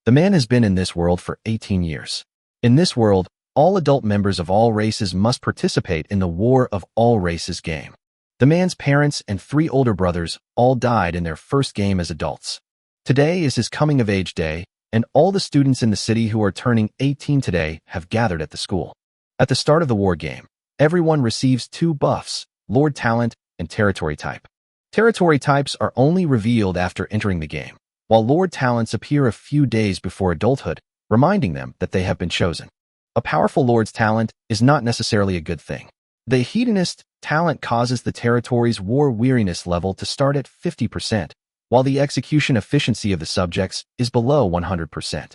The man has been in this world for 18 years. In this world, all adult members of all races must participate in the War of All Races game. The man's parents and 3 older brothers all died in their first game as adults. Today is his coming-of-age day, and all the students in the city who are turning 18 today have gathered at the school. At the start of the war game, everyone receives 2 buffs, Lord Talent and Territory Type. Territory types are only revealed after entering the game, while Lord Talents appear a few days before adulthood, reminding them that they have been chosen. A powerful Lord's talent is not necessarily a good thing. The hedonist talent causes the territory's war weariness level to start at 50%, while the execution efficiency of the subjects is below 100%.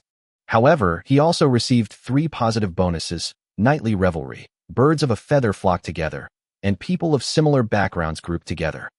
However, he also received 3 positive bonuses: nightly revelry, birds of a feather flock together, and people of similar backgrounds group together.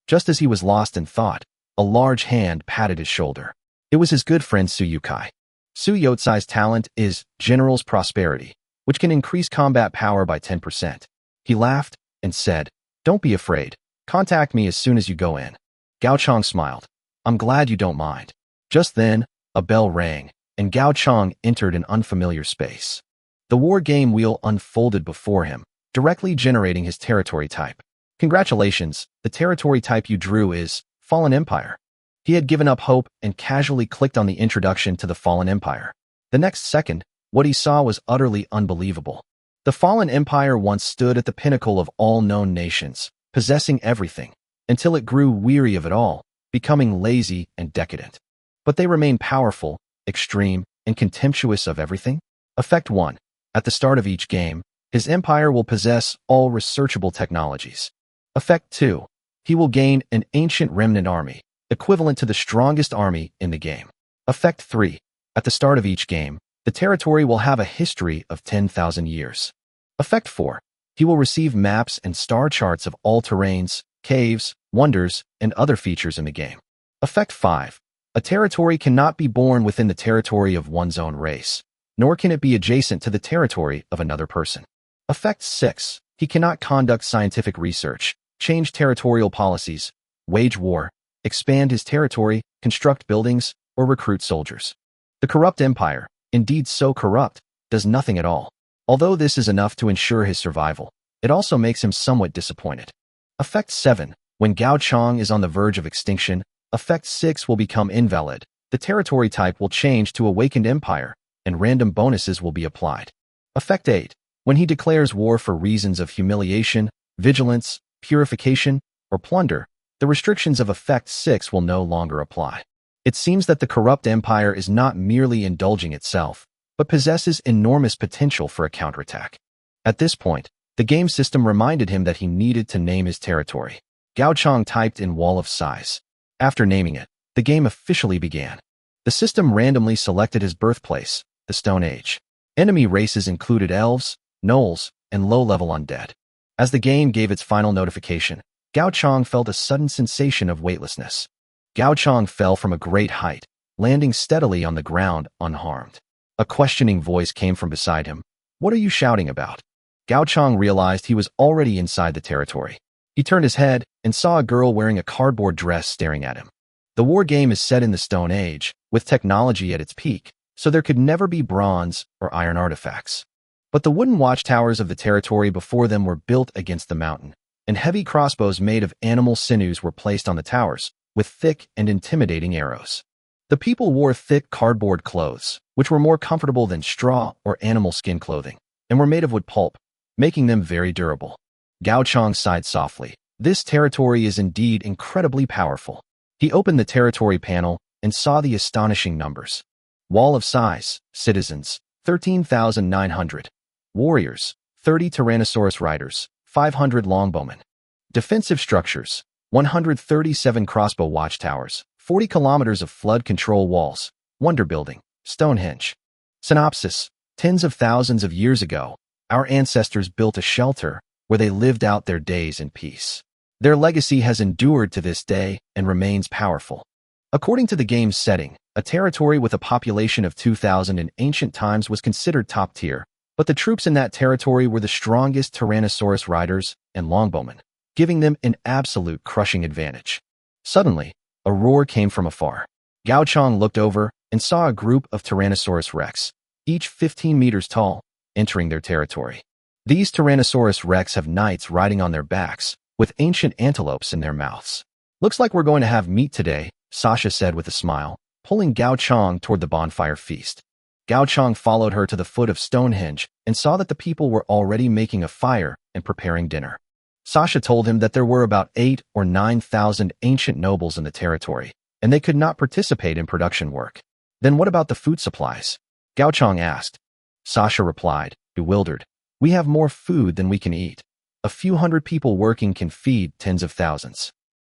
Just as he was lost in thought, a large hand patted his shoulder. It was his good friend Suyukai. Suyutsai's talent is General's Prosperity, which can increase combat power by 10%. He laughed and said, "Don't be afraid. Contact me as soon as you go in." Gao Chong smiled. "I'm glad you don't mind." Just then, a bell rang, and Gao Chong entered an unfamiliar space. The war game wheel unfolded before him, directly generating his territory type. "Congratulations, the territory type you drew is Fallen Empire." He had given up hope and casually clicked on the introduction to the Fallen Empire. The next second, what he saw was utterly unbelievable. The Fallen Empire once stood at the pinnacle of all known nations, possessing everything, until it grew weary of it all, becoming lazy and decadent. But they remain powerful, extreme, and contemptuous of everything. Effect 1. At the start of each game, his empire will possess all researchable technologies. Effect 2. He will gain an ancient remnant army, equivalent to the strongest army in the game. Effect 3. At the start of each game, the territory will have a history of 10,000 years. Effect 4. He will receive maps and star charts of all terrains, caves, wonders, and other features in the game. Effect 5. A territory cannot be born within the territory of one's own race, nor can it be adjacent to the territory of another person. Effect 6. He cannot conduct scientific research, change territorial policies, wage war, expand his territory, construct buildings, or recruit soldiers. The corrupt empire, indeed so corrupt, does nothing at all. Although this is enough to ensure his survival, it also makes him somewhat disappointed. Effect 7. When Gao Chong is on the verge of extinction, Effect 6 will become invalid. The territory type will change to Awakened Empire, and random bonuses will be applied. Effect 8. When he declares war for reasons of humiliation, vigilance, purification, or plunder, the restrictions of Effect 6 will no longer apply. It seems that the corrupt empire is not merely indulging itself, but possesses enormous potential for a counterattack. At this point, the game system reminded him that he needed to name his territory. Gao Chong typed in Wall of Size. After naming it, the game officially began. The system randomly selected his birthplace, the Stone Age. Enemy races included elves, gnolls, and low-level undead. As the game gave its final notification, Gao Chong felt a sudden sensation of weightlessness. Gao Chong fell from a great height, landing steadily on the ground unharmed. A questioning voice came from beside him. "What are you shouting about?" Gao Chong realized he was already inside the territory. He turned his head and saw a girl wearing a cardboard dress staring at him. The war game is set in the Stone Age, with technology at its peak, so there could never be bronze or iron artifacts. But the wooden watchtowers of the territory before them were built against the mountain, and heavy crossbows made of animal sinews were placed on the towers, with thick and intimidating arrows. The people wore thick cardboard clothes, which were more comfortable than straw or animal skin clothing, and were made of wood pulp, making them very durable. Gao Chong sighed softly. This territory is indeed incredibly powerful. He opened the territory panel and saw the astonishing numbers. Wall of Size, citizens, 13,900. Warriors, 30 Tyrannosaurus riders, 500 longbowmen. Defensive structures, 137 crossbow watchtowers, 40 kilometers of flood control walls, wonder building, Stonehenge. Synopsis: tens of thousands of years ago, our ancestors built a shelter where they lived out their days in peace. Their legacy has endured to this day and remains powerful. According to the game's setting, a territory with a population of 2,000 in ancient times was considered top tier, but the troops in that territory were the strongest Tyrannosaurus riders and longbowmen, giving them an absolute crushing advantage. Suddenly, a roar came from afar. Gao Chong looked over and saw a group of Tyrannosaurus rex, each 15 meters tall, entering their territory. These Tyrannosaurus rex have knights riding on their backs, with ancient antelopes in their mouths. "Looks like we're going to have meat today," Sasha said with a smile, pulling Gao Chong toward the bonfire feast. Gao Chong followed her to the foot of Stonehenge and saw that the people were already making a fire and preparing dinner. Sasha told him that there were about 8,000 or 9,000 ancient nobles in the territory, and they could not participate in production work. "Then what about the food supplies?" Gao Chong asked. Sasha replied, bewildered. "We have more food than we can eat. A few hundred people working can feed tens of thousands."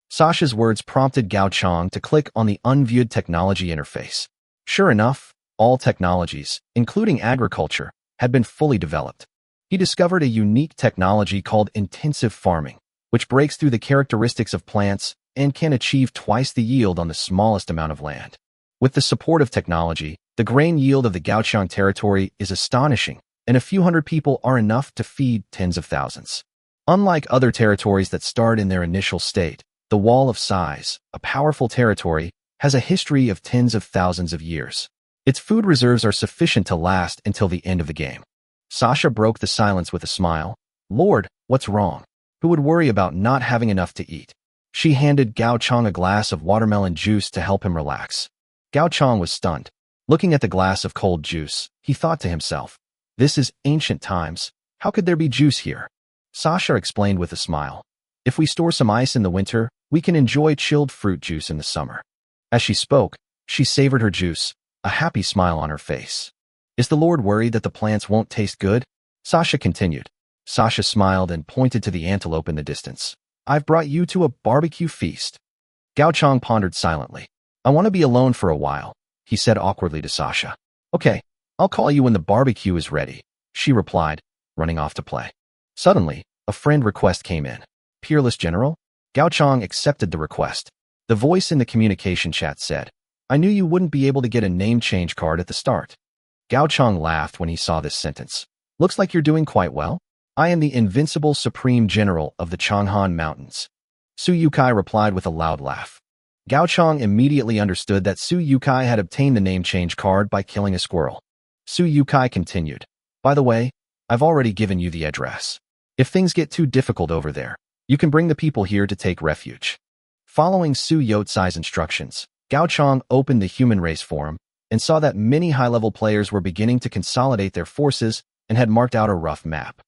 Sasha's words prompted Gao Chong to click on the unviewed technology interface. Sure enough, all technologies, including agriculture, had been fully developed. He discovered a unique technology called intensive farming, which breaks through the characteristics of plants and can achieve twice the yield on the smallest amount of land. With the support of technology, the grain yield of the Gaochang territory is astonishing, and a few hundred people are enough to feed tens of thousands. Unlike other territories that start in their initial state, the Wall of Size, a powerful territory, has a history of tens of thousands of years. Its food reserves are sufficient to last until the end of the game. Sasha broke the silence with a smile. "Lord, what's wrong? Who would worry about not having enough to eat?" She handed Gao Chong a glass of watermelon juice to help him relax. Gao Chong was stunned. Looking at the glass of cold juice, he thought to himself, "This is ancient times. How could there be juice here?" Sasha explained with a smile. "If we store some ice in the winter, we can enjoy chilled fruit juice in the summer." As she spoke, she savored her juice, a happy smile on her face. "Is the Lord worried that the plants won't taste good?" Sasha continued. Sasha smiled and pointed to the antelope in the distance. "I've brought you to a barbecue feast." Gao Chong pondered silently. "I want to be alone for a while," he said awkwardly to Sasha. "Okay, I'll call you when the barbecue is ready," she replied, running off to play. Suddenly, a friend request came in. "Peerless General?" Gao Chong accepted the request. The voice in the communication chat said, "I knew you wouldn't be able to get a name change card at the start." Gao Chong laughed when he saw this sentence. "Looks like you're doing quite well. I am the invincible Supreme General of the Changhan Mountains." Suyukai replied with a loud laugh. Gao Chong immediately understood that Suyukai had obtained the name change card by killing a squirrel. Suyukai continued, "By the way, I've already given you the address. If things get too difficult over there, you can bring the people here to take refuge." Following Su Yotsai's instructions, Gao Chong opened the human race forum and saw that many high-level players were beginning to consolidate their forces and had marked out a rough map.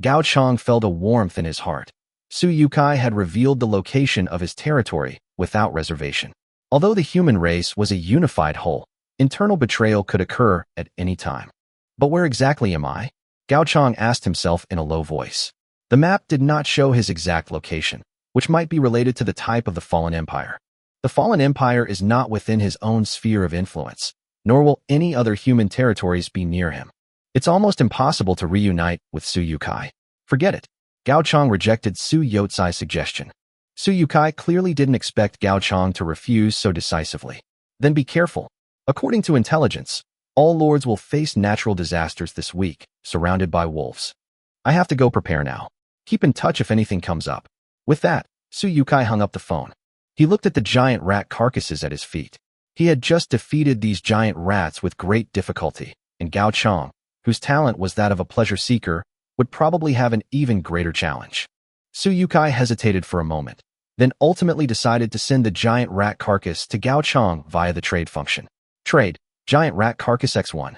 Gao Chong felt a warmth in his heart. Suyukai had revealed the location of his territory without reservation. Although the human race was a unified whole, internal betrayal could occur at any time. "But where exactly am I?" Gao Chong asked himself in a low voice. The map did not show his exact location, which might be related to the type of the Fallen Empire. The Fallen Empire is not within his own sphere of influence, nor will any other human territories be near him. It's almost impossible to reunite with Suyukai. Forget it. Gao Chong rejected Su Yotsai's suggestion. Suyukai clearly didn't expect Gao Chong to refuse so decisively. "Then be careful. According to intelligence, all lords will face natural disasters this week, surrounded by wolves. I have to go prepare now. Keep in touch if anything comes up." With that, Suyukai hung up the phone. He looked at the giant rat carcasses at his feet. He had just defeated these giant rats with great difficulty, and Gao Chong, whose talent was that of a pleasure seeker, would probably have an even greater challenge. Suyukai hesitated for a moment, then ultimately decided to send the giant rat carcass to Gao Chong via the trade function. Trade, giant rat carcass X1.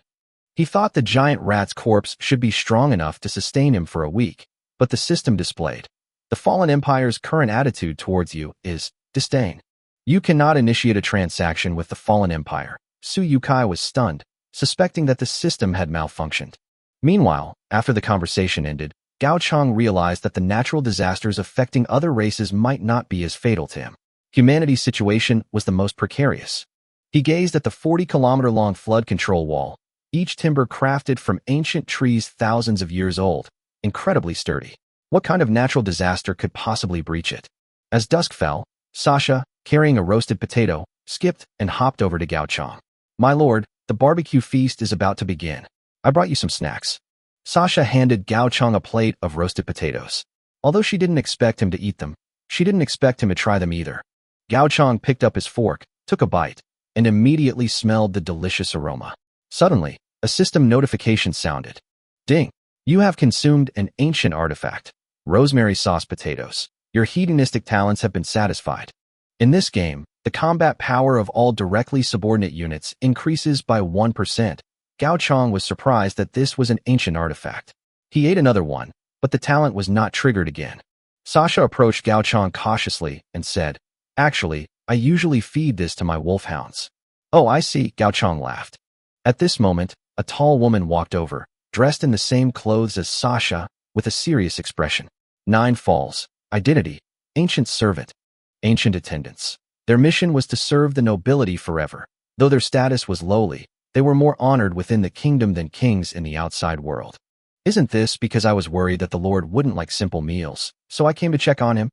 He thought the giant rat's corpse should be strong enough to sustain him for a week, but the system displayed, "The Fallen Empire's current attitude towards you is disdain. You cannot initiate a transaction with the Fallen Empire." Suyukai was stunned, suspecting that the system had malfunctioned. Meanwhile, after the conversation ended, Gao Chong realized that the natural disasters affecting other races might not be as fatal to him. Humanity's situation was the most precarious. He gazed at the 40-kilometer-long flood control wall, each timber crafted from ancient trees thousands of years old, incredibly sturdy. What kind of natural disaster could possibly breach it? As dusk fell, Sasha, carrying a roasted potato, skipped and hopped over to Gao Chong. "My lord, the barbecue feast is about to begin. I brought you some snacks." Sasha handed Gao Chong a plate of roasted potatoes. Although she didn't expect him to eat them, she didn't expect him to try them either. Gao Chong picked up his fork, took a bite, and immediately smelled the delicious aroma. Suddenly, a system notification sounded. Ding! You have consumed an ancient artifact. Rosemary sauce potatoes. Your hedonistic talents have been satisfied. In this game, the combat power of all directly subordinate units increases by 1%. Gao Chong was surprised that this was an ancient artifact. He ate another one, but the talent was not triggered again. Sasha approached Gao Chong cautiously and said, "Actually, I usually feed this to my wolfhounds." "Oh, I see," Gao Chong laughed. At this moment, a tall woman walked over, dressed in the same clothes as Sasha, with a serious expression. 9 Falls. Identity. Ancient servant. Ancient attendants. Their mission was to serve the nobility forever. Though their status was lowly, they were more honored within the kingdom than kings in the outside world. "Isn't this because I was worried that the Lord wouldn't like simple meals, so I came to check on him?"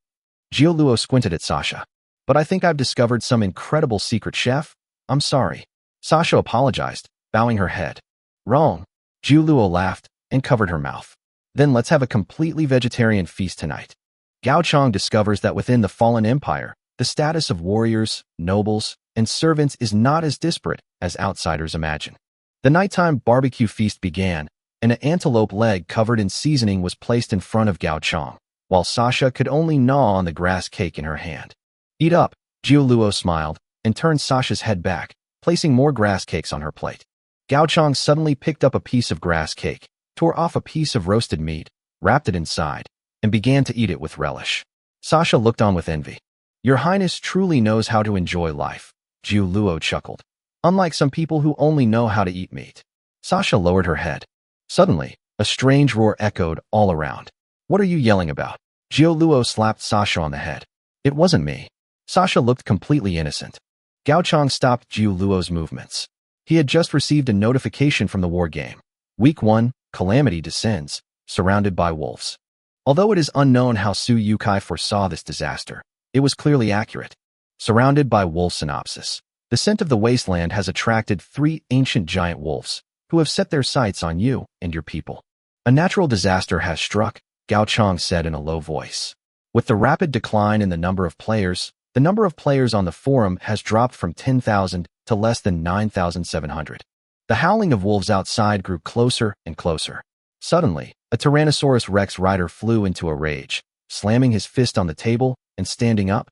Jiu Luo squinted at Sasha. "But I think I've discovered some incredible secret chef. I'm sorry." Sasha apologized, bowing her head. "Wrong." Jiu Luo laughed and covered her mouth. "Then let's have a completely vegetarian feast tonight." Gao Chong discovers that within the fallen empire, the status of warriors, nobles, and servants is not as disparate as outsiders imagine. The nighttime barbecue feast began, and an antelope leg covered in seasoning was placed in front of Gao Chong, while Sasha could only gnaw on the grass cake in her hand. "Eat up," Jiu Luo smiled and turned Sasha's head back, placing more grass cakes on her plate. Gao Chong suddenly picked up a piece of grass cake, tore off a piece of roasted meat, wrapped it inside, and began to eat it with relish. Sasha looked on with envy. "Your Highness truly knows how to enjoy life," Jiu Luo chuckled. "Unlike some people who only know how to eat meat." Sasha lowered her head. Suddenly, a strange roar echoed all around. "What are you yelling about?" Jiu Luo slapped Sasha on the head. "It wasn't me." Sasha looked completely innocent. Gao Chong stopped Jiu Luo's movements. He had just received a notification from the war game. Week 1, Calamity descends, surrounded by wolves. Although it is unknown how Suyukai foresaw this disaster, it was clearly accurate. Surrounded by wolf synopsis. The scent of the wasteland has attracted 3 ancient giant wolves, who have set their sights on you and your people. "A natural disaster has struck," Gao Chong said in a low voice. With the rapid decline in the number of players on the forum has dropped from 10,000 to less than 9,700. The howling of wolves outside grew closer and closer. Suddenly, a Tyrannosaurus Rex rider flew into a rage, slamming his fist on the table and standing up.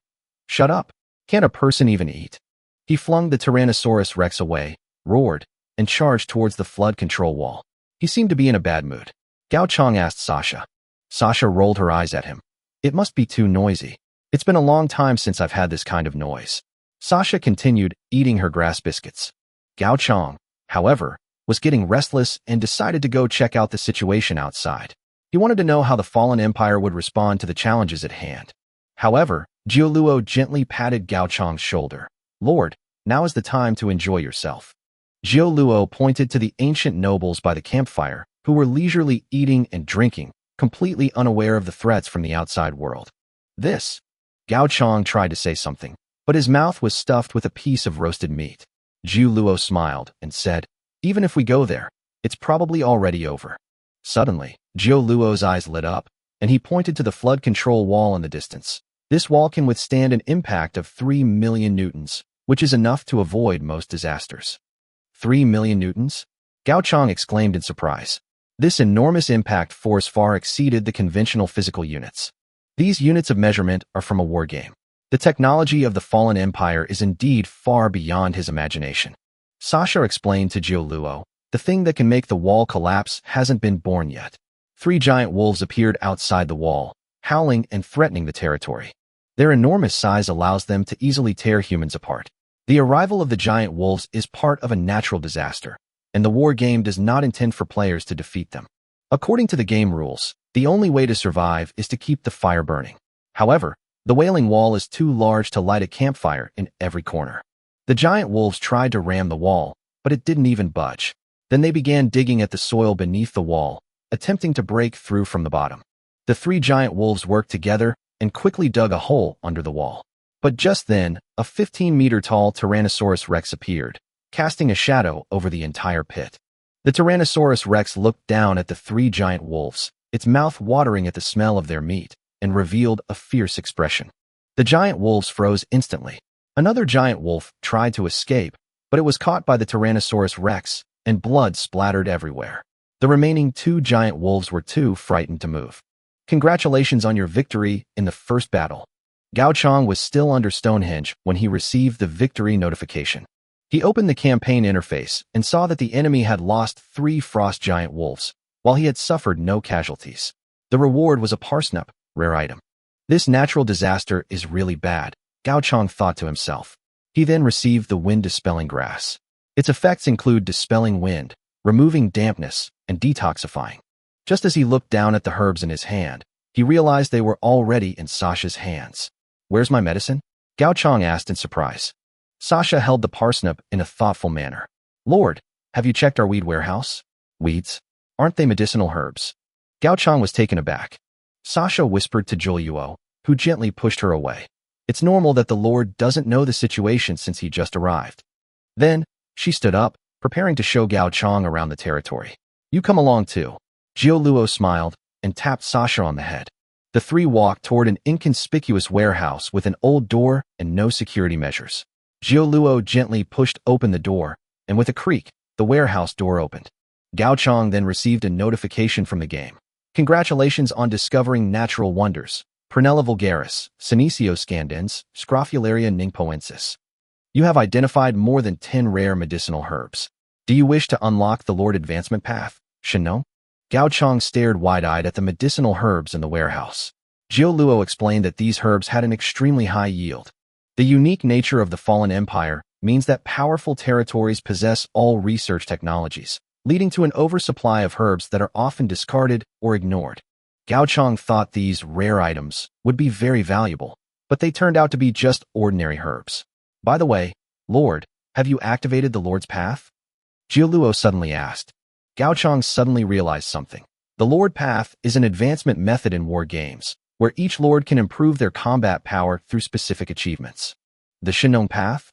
"Shut up! Can't a person even eat?" He flung the Tyrannosaurus Rex away, roared, and charged towards the flood control wall. He seemed to be in a bad mood. Gao Chong asked Sasha. Sasha rolled her eyes at him. "It must be too noisy. It's been a long time since I've had this kind of noise." Sasha continued eating her grass biscuits. Gao Chong, however, was getting restless and decided to go check out the situation outside. He wanted to know how the fallen empire would respond to the challenges at hand. However, Jiu Luo gently patted Gao Chong's shoulder. "Lord, now is the time to enjoy yourself." Jiu Luo pointed to the ancient nobles by the campfire, who were leisurely eating and drinking, completely unaware of the threats from the outside world. "This." Gao Chong tried to say something, but his mouth was stuffed with a piece of roasted meat. Jiu Luo smiled and said, "Even if we go there, it's probably already over." Suddenly, Jiu Luo's eyes lit up, and he pointed to the flood control wall in the distance. "This wall can withstand an impact of 3 million newtons, which is enough to avoid most disasters." 3 million newtons? Gao Chong exclaimed in surprise. This enormous impact force far exceeded the conventional physical units. These units of measurement are from a war game. The technology of the fallen empire is indeed far beyond his imagination. Sasha explained to Jiu Luo, "The thing that can make the wall collapse hasn't been born yet." 3 giant wolves appeared outside the wall, howling and threatening the territory. Their enormous size allows them to easily tear humans apart. The arrival of the giant wolves is part of a natural disaster, and the war game does not intend for players to defeat them. According to the game rules, the only way to survive is to keep the fire burning. However, the Wailing Wall is too large to light a campfire in every corner. The giant wolves tried to ram the wall, but it didn't even budge. Then they began digging at the soil beneath the wall, attempting to break through from the bottom. The 3 giant wolves worked together and quickly dug a hole under the wall. But just then, a 15-meter-tall Tyrannosaurus Rex appeared, casting a shadow over the entire pit. The Tyrannosaurus Rex looked down at the 3 giant wolves, its mouth watering at the smell of their meat, and revealed a fierce expression. The giant wolves froze instantly. Another giant wolf tried to escape, but it was caught by the Tyrannosaurus Rex, and blood splattered everywhere. The remaining 2 giant wolves were too frightened to move. Congratulations on your victory in the first battle. Gao Chang was still under Stonehenge when he received the victory notification. He opened the campaign interface and saw that the enemy had lost 3 frost giant wolves, while he had suffered no casualties. The reward was a parsnip, rare item. This natural disaster is really bad, Gao Chang thought to himself. He then received the wind-dispelling grass. Its effects include dispelling wind, removing dampness, and detoxifying. Just as he looked down at the herbs in his hand, he realized they were already in Sasha's hands. Where's my medicine? Gao Chang asked in surprise. Sasha held the parsnip in a thoughtful manner. Lord, have you checked our weed warehouse? Weeds? Aren't they medicinal herbs? Gao Chang was taken aback. Sasha whispered to Julyuo, who gently pushed her away. It's normal that the Lord doesn't know the situation since he just arrived. Then, she stood up, preparing to show Gao Chang around the territory. You come along too. Julyuo smiled and tapped Sasha on the head. The 3 walked toward an inconspicuous warehouse with an old door and no security measures. Julyuo gently pushed open the door, and with a creak, the warehouse door opened. Gao Chang then received a notification from the game. Congratulations on discovering natural wonders, Prunella vulgaris, Senecio scandens, Scrophularia ningpoensis. You have identified more than 10 rare medicinal herbs. Do you wish to unlock the Lord Advancement Path, Shinno? Gao Chang stared wide-eyed at the medicinal herbs in the warehouse. Julyuo explained that these herbs had an extremely high yield. The unique nature of the Fallen Empire means that powerful territories possess all research technologies, leading to an oversupply of herbs that are often discarded or ignored. Gao Chang thought these rare items would be very valuable, but they turned out to be just ordinary herbs. By the way, Lord, have you activated the Lord's Path? Julyuo suddenly asked. Gao Chang suddenly realized something. The Lord Path is an advancement method in war games, where each Lord can improve their combat power through specific achievements. The Shinong Path?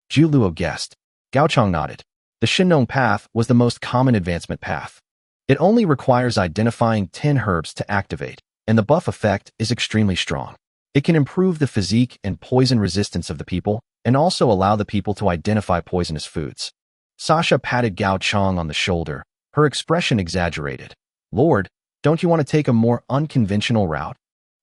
Julyuo guessed. Gao Chang nodded. The Shinong Path was the most common advancement path. It only requires identifying 10 herbs to activate, and the buff effect is extremely strong. It can improve the physique and poison resistance of the people, and also allow the people to identify poisonous foods. Sasha patted Gao Chang on the shoulder, her expression exaggerated. Lord, don't you want to take a more unconventional route?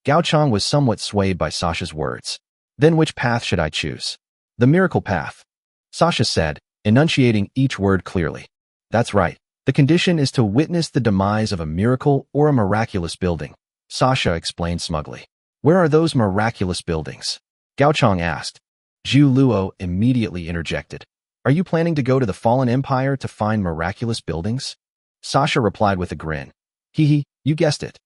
Gao Chang was somewhat swayed by Sasha's words. Then which path should I choose? The miracle path, Sasha said, enunciating each word clearly. That's right. The condition is to witness the demise of a miracle or a miraculous building, Sasha explained smugly. Where are those miraculous buildings? Gao Chang asked. Julyuo immediately interjected. Are you planning to go to the Fallen Empire to find miraculous buildings? Sasha replied with a grin. Hee, you guessed it.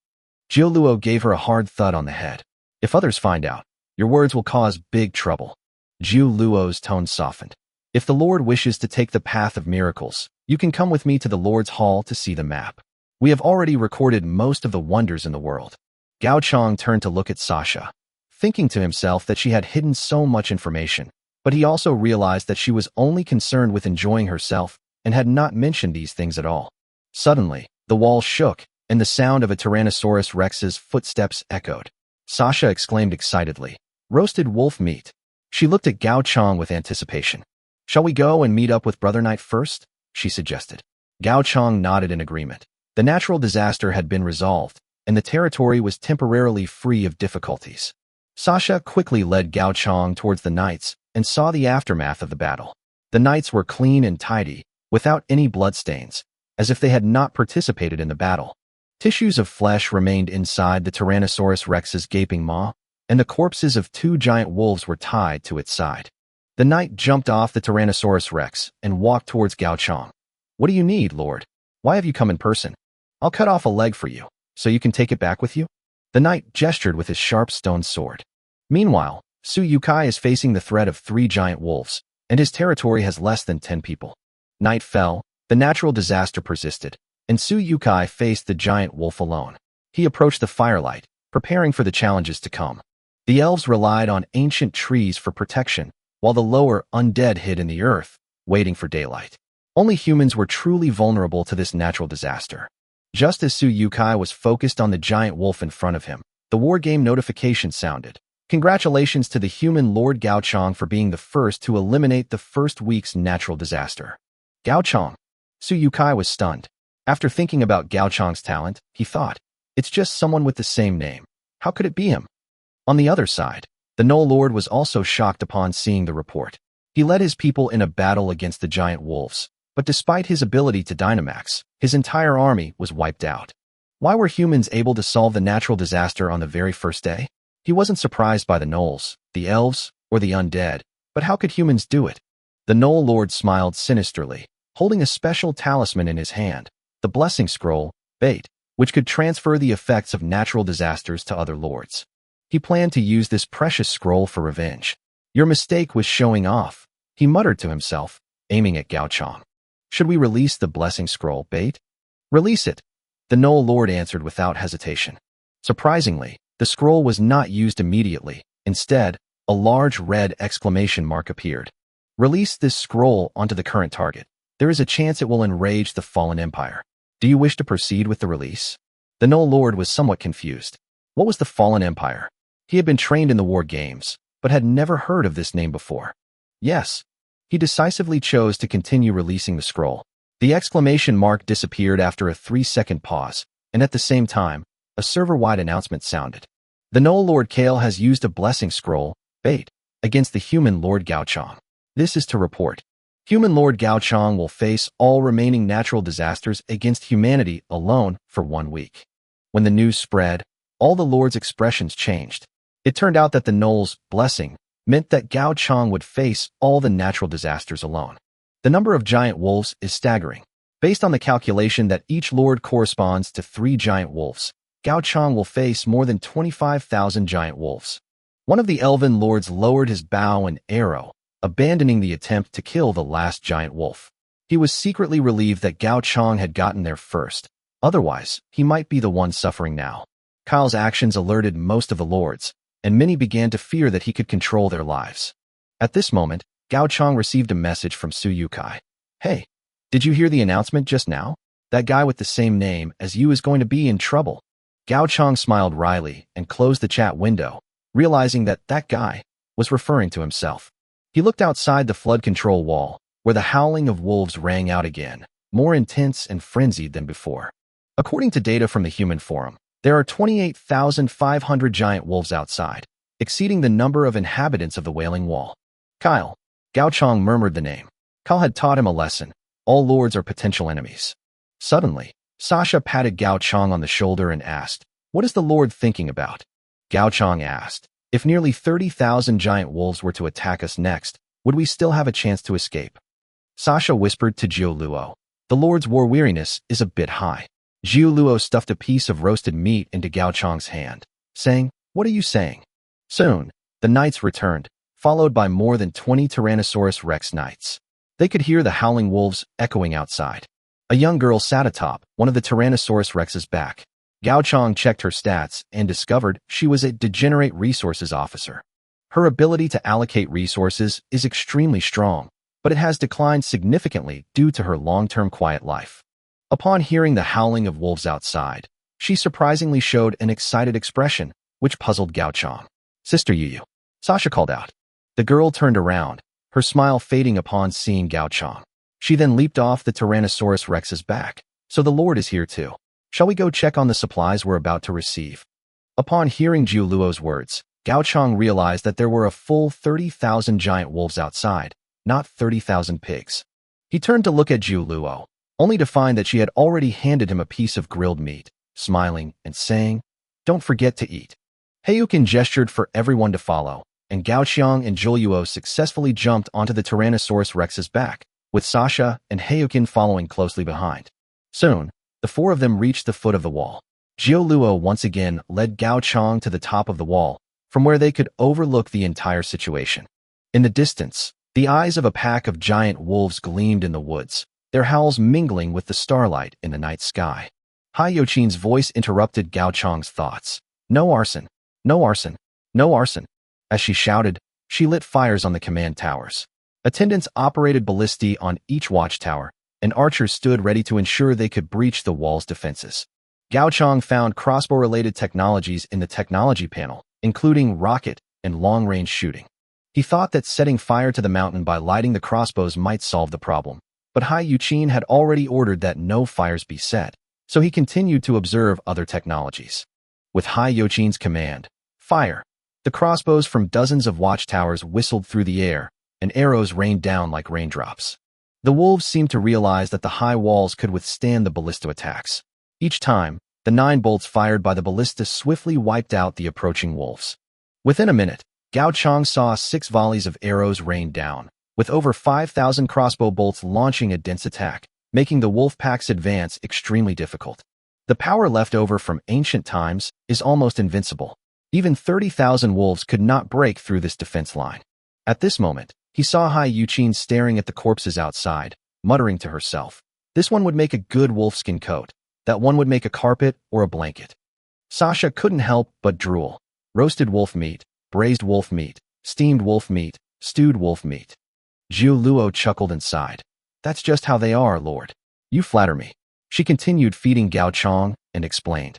Julyuo gave her a hard thud on the head. If others find out, your words will cause big trouble. Julyuo's tone softened. If the Lord wishes to take the path of miracles, you can come with me to the Lord's Hall to see the map. We have already recorded most of the wonders in the world. Gao Chang turned to look at Sasha, thinking to himself that she had hidden so much information, but he also realized that she was only concerned with enjoying herself and had not mentioned these things at all. Suddenly, the wall shook, and the sound of a Tyrannosaurus Rex's footsteps echoed. Sasha exclaimed excitedly, roasted wolf meat. She looked at Gao Chang with anticipation. Shall we go and meet up with Brother Knight first? She suggested. Gao Chang nodded in agreement. The natural disaster had been resolved, and the territory was temporarily free of difficulties. Sasha quickly led Gao Chang towards the knights and saw the aftermath of the battle. The knights were clean and tidy, without any bloodstains, as if they had not participated in the battle. Tissues of flesh remained inside the Tyrannosaurus Rex's gaping maw, and the corpses of 2 giant wolves were tied to its side. The knight jumped off the Tyrannosaurus Rex and walked towards Gao Chang. What do you need, Lord? Why have you come in person? I'll cut off a leg for you, so you can take it back with you? The knight gestured with his sharp stone sword. Meanwhile, Suyukai is facing the threat of 3 giant wolves, and his territory has less than 10 people. Night fell, the natural disaster persisted, and Suyukai faced the giant wolf alone. He approached the firelight, preparing for the challenges to come. The elves relied on ancient trees for protection, while the lower undead hid in the earth, waiting for daylight. Only humans were truly vulnerable to this natural disaster. Just as Suyukai was focused on the giant wolf in front of him, the war game notification sounded. Congratulations to the human Lord Gao Chong for being the first to eliminate the first week's natural disaster. Gao Chong. Suyukai was stunned. After thinking about Gao Chong's talent, he thought, it's just someone with the same name. How could it be him? On the other side, the Null Lord was also shocked upon seeing the report. He led his people in a battle against the giant wolves, but despite his ability to Dynamax, his entire army was wiped out. Why were humans able to solve the natural disaster on the very first day? He wasn't surprised by the Gnolls, the elves, or the undead, but how could humans do it? The Null Lord smiled sinisterly, holding a special talisman in his hand, the Blessing Scroll, Bait, which could transfer the effects of natural disasters to other lords. He planned to use this precious scroll for revenge. Your mistake was showing off, he muttered to himself, aiming at Gao Chong. Should we release the Blessing Scroll, Bait? Release it, the Null Lord answered without hesitation. Surprisingly, the scroll was not used immediately. Instead, a large red exclamation mark appeared. Release this scroll onto the current target. There is a chance it will enrage the fallen empire. Do you wish to proceed with the release? The Null Lord was somewhat confused. What was the fallen empire? He had been trained in the war games, but had never heard of this name before. Yes. He decisively chose to continue releasing the scroll. The exclamation mark disappeared after a 3-second pause, and at the same time, a server-wide announcement sounded. The Null Lord Kale has used a Blessing Scroll, Bait, against the human Lord Gao Chong. This is to report. Human Lord Gao Chong will face all remaining natural disasters against humanity alone for 1 week. When the news spread, all the Lord's expressions changed. It turned out that the Null's blessing meant that Gao Chong would face all the natural disasters alone. The number of giant wolves is staggering. Based on the calculation that each Lord corresponds to 3 giant wolves, Gao Chong will face more than 25,000 giant wolves. One of the elven lords lowered his bow and arrow, abandoning the attempt to kill the last giant wolf. He was secretly relieved that Gao Chong had gotten there first. Otherwise, he might be the one suffering now. Kale's actions alerted most of the lords, and many began to fear that he could control their lives. At this moment, Gao Chong received a message from Suyukai. Hey, did you hear the announcement just now? That guy with the same name as you is going to be in trouble. Gao Chong smiled wryly and closed the chat window, realizing that guy was referring to himself. He looked outside the flood control wall, where the howling of wolves rang out again, more intense and frenzied than before. According to data from the Human Forum, there are 28,500 giant wolves outside, exceeding the number of inhabitants of the Wailing Wall. Kale. Gao Chong murmured the name. Kale had taught him a lesson. All lords are potential enemies. Suddenly, Sasha patted Gao Chong on the shoulder and asked, what is the Lord thinking about? Gao Chong asked, if nearly 30,000 giant wolves were to attack us next, would we still have a chance to escape? Sasha whispered to Jiu Luo. The Lord's war weariness is a bit high. Jiu Luo stuffed a piece of roasted meat into Gao Chong's hand, saying, what are you saying? Soon, the knights returned, followed by more than 20 Tyrannosaurus Rex knights. They could hear the howling wolves echoing outside. A young girl sat atop one of the Tyrannosaurus Rex's back. Gao Chong checked her stats and discovered she was a degenerate resources officer. Her ability to allocate resources is extremely strong, but it has declined significantly due to her long-term quiet life. Upon hearing the howling of wolves outside, she surprisingly showed an excited expression, which puzzled Gao Chong. Sister Yu, Sasha called out. The girl turned around, her smile fading upon seeing Gao Chong. She then leaped off the Tyrannosaurus Rex's back. So the Lord is here too. Shall we go check on the supplies we're about to receive? Upon hearing Jiu Luo's words, Gao Chong realized that there were a full 30,000 giant wolves outside, not 30,000 pigs. He turned to look at Jiu Luo, only to find that she had already handed him a piece of grilled meat, smiling and saying, don't forget to eat. Heiyukin gestured for everyone to follow, and Gao Qiang and Jiuluo successfully jumped onto the Tyrannosaurus Rex's back, with Sasha and Heiyukin following closely behind. Soon, the 4 of them reached the foot of the wall. Jiuluo once again led Gao Chong to the top of the wall, from where they could overlook the entire situation. In the distance, the eyes of a pack of giant wolves gleamed in the woods, their howls mingling with the starlight in the night sky. Hai Yochin's voice interrupted Gao Chong's thoughts. No arson! No arson! No arson! As she shouted, she lit fires on the command towers. Attendants operated ballistae on each watchtower, and archers stood ready to ensure they could breach the wall's defenses. Gao Chong found crossbow-related technologies in the technology panel, including rocket, and long-range shooting. He thought that setting fire to the mountain by lighting the crossbows might solve the problem, but Hai Yuqin had already ordered that no fires be set, so he continued to observe other technologies. With Hai Yuqin's command, fire, the crossbows from dozens of watchtowers whistled through the air, and arrows rained down like raindrops. The wolves seemed to realize that the high walls could withstand the ballista attacks. Each time, the 9 bolts fired by the ballista swiftly wiped out the approaching wolves. Within a minute, Gao Chang saw 6 volleys of arrows rain down, with over 5,000 crossbow bolts launching a dense attack, making the wolf pack's advance extremely difficult. The power left over from ancient times is almost invincible. Even 30,000 wolves could not break through this defense line. At this moment, he saw Hai Yuqin staring at the corpses outside, muttering to herself, "This one would make a good wolfskin coat. That one would make a carpet or a blanket." Sasha couldn't help but drool. Roasted wolf meat, braised wolf meat, steamed wolf meat, stewed wolf meat. Zhu Luo chuckled and sighed. "That's just how they are, Lord. You flatter me." She continued feeding Gao Chang and explained,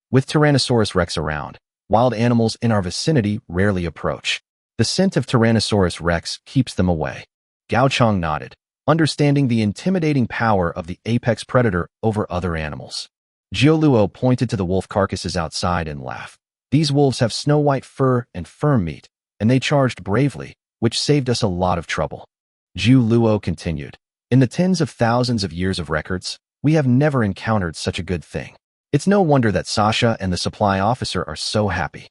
"With Tyrannosaurus rex around, wild animals in our vicinity rarely approach. The scent of Tyrannosaurus rex keeps them away." Gao Chang nodded, understanding the intimidating power of the apex predator over other animals. Zhu Luo pointed to the wolf carcasses outside and laughed. "These wolves have snow-white fur and firm meat, and they charged bravely, which saved us a lot of trouble." Zhu Luo continued, "In the tens of thousands of years of records, we have never encountered such a good thing. It's no wonder that Sasha and the supply officer are so happy."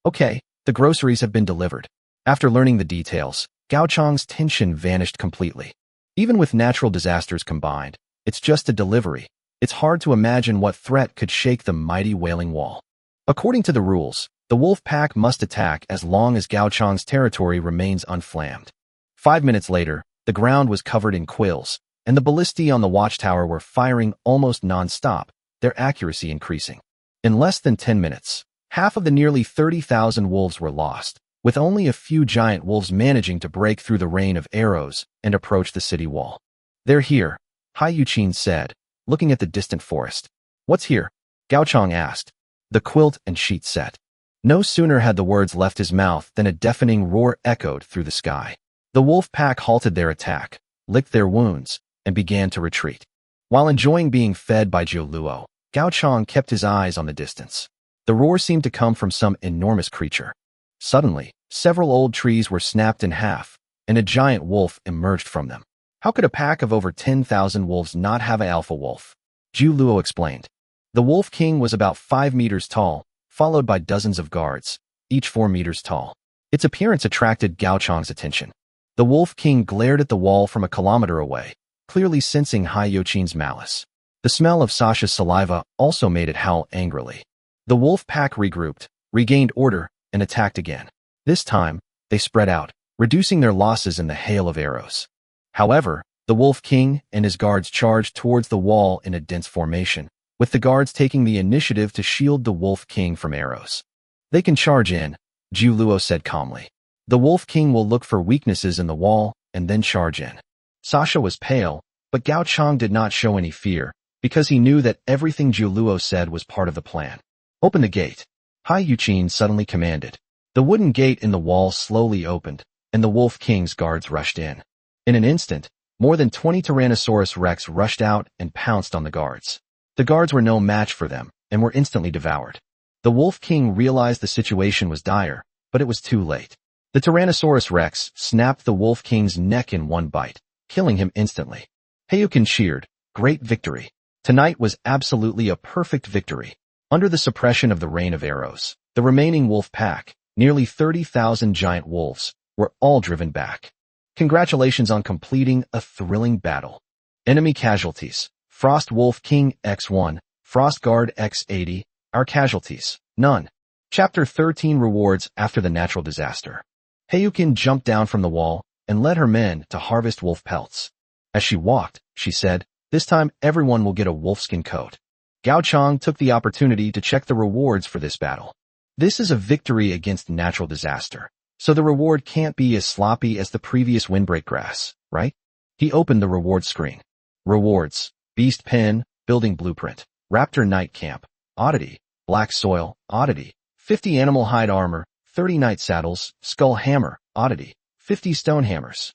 "Okay, the groceries have been delivered." After learning the details, Gao Chang's tension vanished completely. Even with natural disasters combined, it's just a delivery. It's hard to imagine what threat could shake the mighty Wailing Wall. According to the rules, the wolf pack must attack as long as Gao Chang's territory remains unflamed. 5 minutes later, the ground was covered in quills, and the ballistae on the watchtower were firing almost non-stop, their accuracy increasing. In less than 10 minutes, half of the nearly 30,000 wolves were lost, with only a few giant wolves managing to break through the rain of arrows and approach the city wall. "They're here," Hai Yuqin said, looking at the distant forest. "What's here?" Gao Chang asked. "The quilt and sheet set." No sooner had the words left his mouth than a deafening roar echoed through the sky. The wolf pack halted their attack, licked their wounds, and began to retreat. While enjoying being fed by Zhu Luo, Gao Chang kept his eyes on the distance. The roar seemed to come from some enormous creature. Suddenly, several old trees were snapped in half, and a giant wolf emerged from them. How could a pack of over 10,000 wolves not have an alpha wolf? Zhu Luo explained. The Wolf King was about 5 meters tall, followed by dozens of guards, each 4 meters tall. Its appearance attracted Gao Chang's attention. The Wolf King glared at the wall from a kilometer away, clearly sensing Hai Yuqin's malice. The smell of Sasha's saliva also made it howl angrily. The wolf pack regrouped, regained order, and attacked again. This time, they spread out, reducing their losses in the hail of arrows. However, the Wolf King and his guards charged towards the wall in a dense formation, with the guards taking the initiative to shield the Wolf King from arrows. "They can charge in," Zhu Luo said calmly. "The Wolf King will look for weaknesses in the wall and then charge in." Sasha was pale, but Gao Chang did not show any fear, because he knew that everything Zhu Luo said was part of the plan. "Open the gate," Hai Yuqin suddenly commanded. The wooden gate in the wall slowly opened, and the Wolf King's guards rushed in. In an instant, more than 20 Tyrannosaurus rex rushed out and pounced on the guards. The guards were no match for them, and were instantly devoured. The Wolf King realized the situation was dire, but it was too late. The Tyrannosaurus rex snapped the Wolf King's neck in one bite, killing him instantly. Hayukin cheered, "Great victory. Tonight was absolutely a perfect victory." Under the suppression of the rain of arrows, the remaining wolf pack, nearly 30,000 giant wolves, were all driven back. Congratulations on completing a thrilling battle. Enemy casualties: Frost Wolf King X1, Frost Guard X80. Our casualties: none. Chapter 13 Rewards after the natural disaster. Hayukin jumped down from the wall and led her men to harvest wolf pelts. As she walked, she said, "This time everyone will get a wolfskin coat." Gao Chang took the opportunity to check the rewards for this battle. This is a victory against natural disaster, so the reward can't be as sloppy as the previous windbreak grass, right? He opened the reward screen. Rewards: Beast Pen, Building Blueprint, Raptor Night Camp, Oddity, Black Soil, Oddity, 50 Animal Hide Armor, 30 knight saddles, skull hammer, oddity, 50 stone hammers.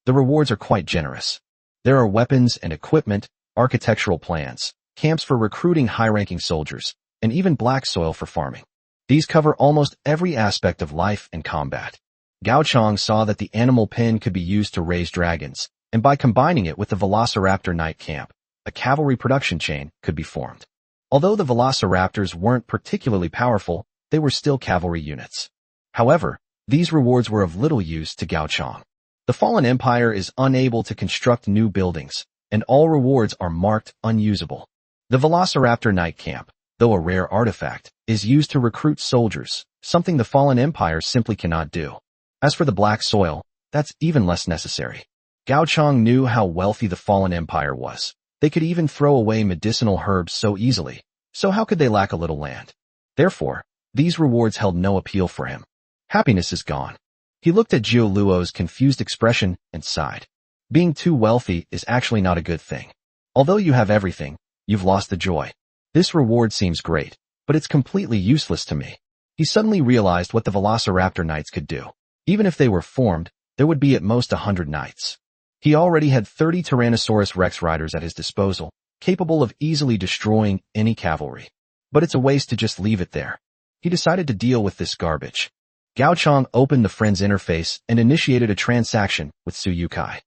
The rewards are quite generous. There are weapons and equipment, architectural plans, camps for recruiting high-ranking soldiers, and even black soil for farming. These cover almost every aspect of life and combat. Gao Chong saw that the animal pen could be used to raise dragons, and by combining it with the Velociraptor Knight Camp, a cavalry production chain could be formed. Although the Velociraptors weren't particularly powerful, they were still cavalry units. However, these rewards were of little use to Gao Chong. The Fallen Empire is unable to construct new buildings, and all rewards are marked unusable. The Velociraptor Knight Camp, though a rare artifact, is used to recruit soldiers, something the Fallen Empire simply cannot do. As for the black soil, that's even less necessary. Gao Chong knew how wealthy the Fallen Empire was. They could even throw away medicinal herbs so easily, so how could they lack a little land? Therefore, these rewards held no appeal for him. Happiness is gone. He looked at Jiu Luo's confused expression and sighed. Being too wealthy is actually not a good thing. Although you have everything, you've lost the joy. This reward seems great, but it's completely useless to me. He suddenly realized what the Velociraptor Knights could do. Even if they were formed, there would be at most 100 knights. He already had 30 Tyrannosaurus Rex riders at his disposal, capable of easily destroying any cavalry. But it's a waste to just leave it there. He decided to deal with this garbage. Gao Chong opened the friend's interface and initiated a transaction with Suyukai.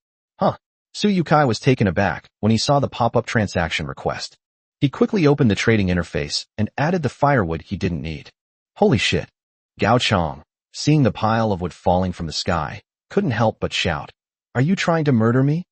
Suyukai was taken aback when he saw the pop-up transaction request. He quickly opened the trading interface and added the firewood he didn't need. Holy shit. Gao Chong, seeing the pile of wood falling from the sky, couldn't help but shout, "Are you trying to murder me?"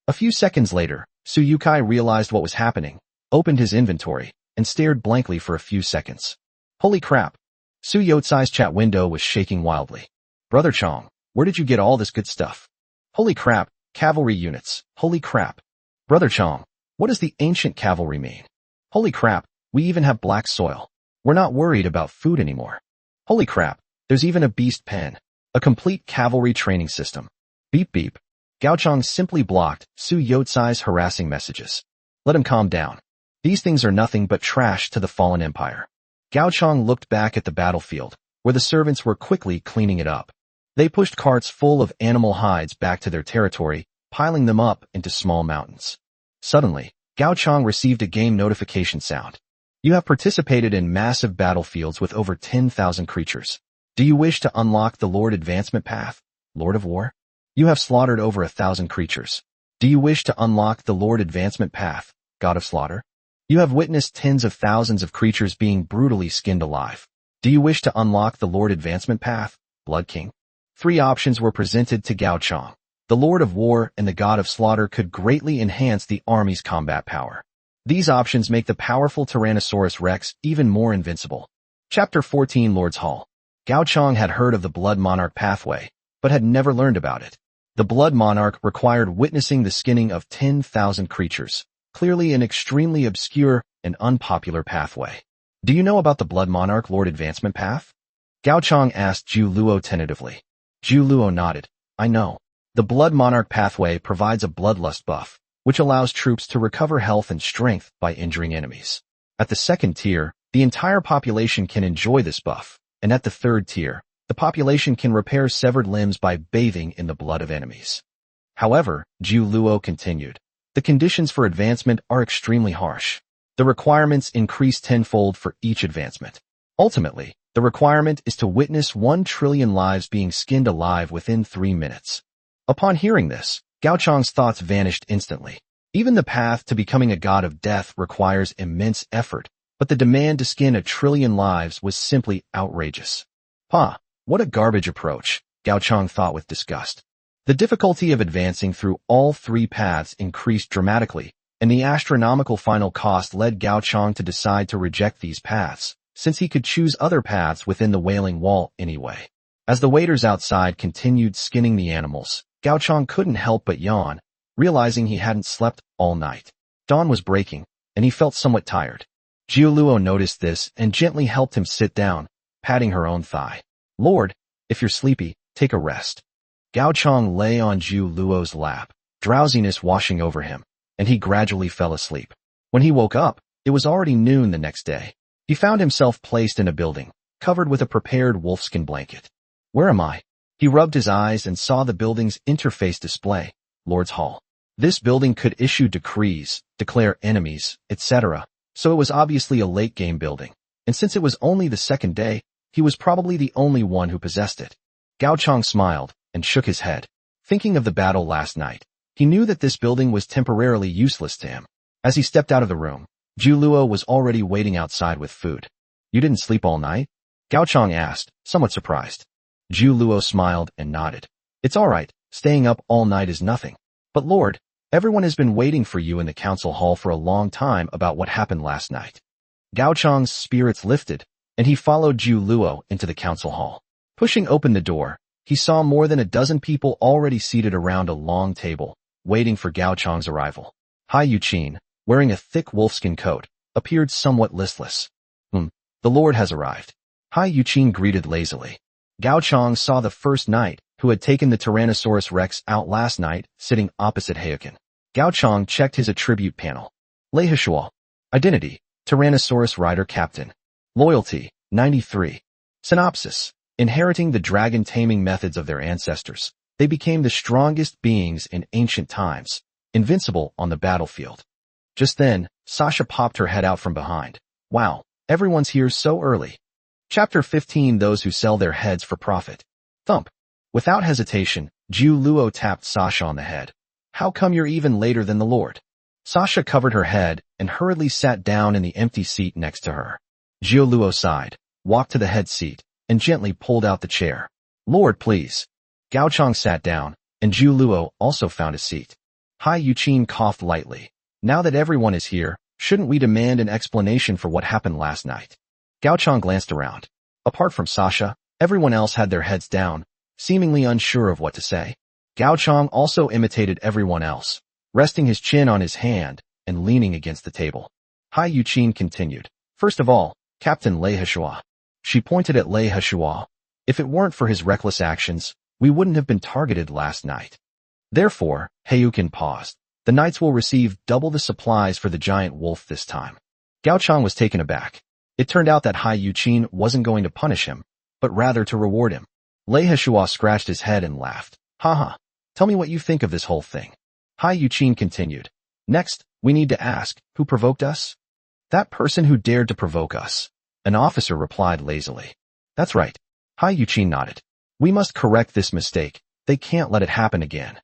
A few seconds later, Suyukai realized what was happening, opened his inventory, and stared blankly for a few seconds. Holy crap. Suyutsai's chat window was shaking wildly. Brother Chong, where did you get all this good stuff? Holy crap, cavalry units. Holy crap. Brother Chong, what does the ancient cavalry mean? Holy crap, we even have black soil. We're not worried about food anymore. Holy crap, there's even a beast pen. A complete cavalry training system. Beep beep. Gao Chong simply blocked Suyutsai's harassing messages. Let him calm down. These things are nothing but trash to the Fallen Empire. Gao Chong looked back at the battlefield, where the servants were quickly cleaning it up. They pushed carts full of animal hides back to their territory, piling them up into small mountains. Suddenly, Gao Chong received a game notification sound. You have participated in massive battlefields with over 10,000 creatures. Do you wish to unlock the Lord Advancement Path, Lord of War? You have slaughtered over 1,000 creatures. Do you wish to unlock the Lord Advancement Path, God of Slaughter? You have witnessed tens of thousands of creatures being brutally skinned alive. Do you wish to unlock the Lord Advancement Path, Blood King? 3 options were presented to Gao Chong. The Lord of War and the God of Slaughter could greatly enhance the army's combat power. These options make the powerful Tyrannosaurus Rex even more invincible. Chapter 14 Lord's Hall. Gao Chong had heard of the Blood Monarch pathway, but had never learned about it. The Blood Monarch required witnessing the skinning of 10,000 creatures, clearly an extremely obscure and unpopular pathway. Do you know about the Blood Monarch Lord Advancement Path? Gao Chong asked Jiu Luo tentatively. Jiu Luo nodded. I know. The Blood Monarch pathway provides a bloodlust buff, which allows troops to recover health and strength by injuring enemies. At the 2nd tier, the entire population can enjoy this buff, and at the 3rd tier, the population can repair severed limbs by bathing in the blood of enemies. However, Jiu Luo continued, the conditions for advancement are extremely harsh. The requirements increase tenfold for each advancement. Ultimately, the requirement is to witness 1 trillion lives being skinned alive within 3 minutes. Upon hearing this, Gao Chong's thoughts vanished instantly. Even the path to becoming a god of death requires immense effort, but the demand to skin 1 trillion lives was simply outrageous. What a garbage approach, Gao Chong thought with disgust. The difficulty of advancing through all 3 paths increased dramatically, and the astronomical final cost led Gao Chong to decide to reject these paths, since he could choose other paths within the Wailing Wall anyway. As the waiters outside continued skinning the animals, Gao Chong couldn't help but yawn, realizing he hadn't slept all night. Dawn was breaking, and he felt somewhat tired. Jiu Luo noticed this and gently helped him sit down, patting her own thigh. Lord, if you're sleepy, take a rest. Gao Chong lay on Jiu Luo's lap, drowsiness washing over him, and he gradually fell asleep. When he woke up, it was already noon the next day. He found himself placed in a building, covered with a prepared wolfskin blanket. Where am I? He rubbed his eyes and saw the building's interface display, Lord's Hall. This building could issue decrees, declare enemies, etc., so it was obviously a late-game building, and since it was only the second day, he was probably the only one who possessed it. Gao Chang smiled and shook his head. Thinking of the battle last night, he knew that this building was temporarily useless to him. As he stepped out of the room, Zhu Luo was already waiting outside with food. You didn't sleep all night? Gao Chang asked, somewhat surprised. Zhu Luo smiled and nodded. It's all right, staying up all night is nothing. But Lord, everyone has been waiting for you in the council hall for a long time about what happened last night. Gao Chang's spirits lifted, and he followed Zhu Luo into the council hall. Pushing open the door, he saw more than a dozen people already seated around a long table, waiting for Gao Chang's arrival. Hai Yuqin, wearing a thick wolfskin coat, appeared somewhat listless. The Lord has arrived. Hai Yuqin greeted lazily. Gao Chang saw the first knight, who had taken the Tyrannosaurus Rex out last night, sitting opposite Hayukin. Gao Chang checked his attribute panel. Lei Hshuo. Identity, Tyrannosaurus Rider Captain. Loyalty, 93. Synopsis. Inheriting the dragon taming methods of their ancestors, they became the strongest beings in ancient times, invincible on the battlefield. Just then, Sasha popped her head out from behind. Wow, everyone's here so early. Chapter 15. Those who sell their heads for profit. Thump. Without hesitation, Zhu Luo tapped Sasha on the head. How come you're even later than the Lord? Sasha covered her head and hurriedly sat down in the empty seat next to her. Zhu Luo sighed, walked to the head seat, and gently pulled out the chair. Lord, please. Gao Chang sat down, and Zhu Luo also found a seat. Hai Yuqin coughed lightly. Now that everyone is here, shouldn't we demand an explanation for what happened last night? Gao Chang glanced around. Apart from Sasha, everyone else had their heads down, seemingly unsure of what to say. Gao Chang also imitated everyone else, resting his chin on his hand and leaning against the table. Hai Yuqin continued. First of all, Captain Lei Hshuo. She pointed at Lei Hshuo. If it weren't for his reckless actions, we wouldn't have been targeted last night. Therefore, Hayukin paused. The knights will receive double the supplies for the giant wolf this time. Gao Chang was taken aback. It turned out that Hai Yuqin wasn't going to punish him, but rather to reward him. Lei Hshuo scratched his head and laughed. Haha, tell me what you think of this whole thing. Hai Yuqin continued. Next, we need to ask, who provoked us? That person who dared to provoke us. An officer replied lazily. That's right. Hai Yuqin nodded. We must correct this mistake. They can't let it happen again.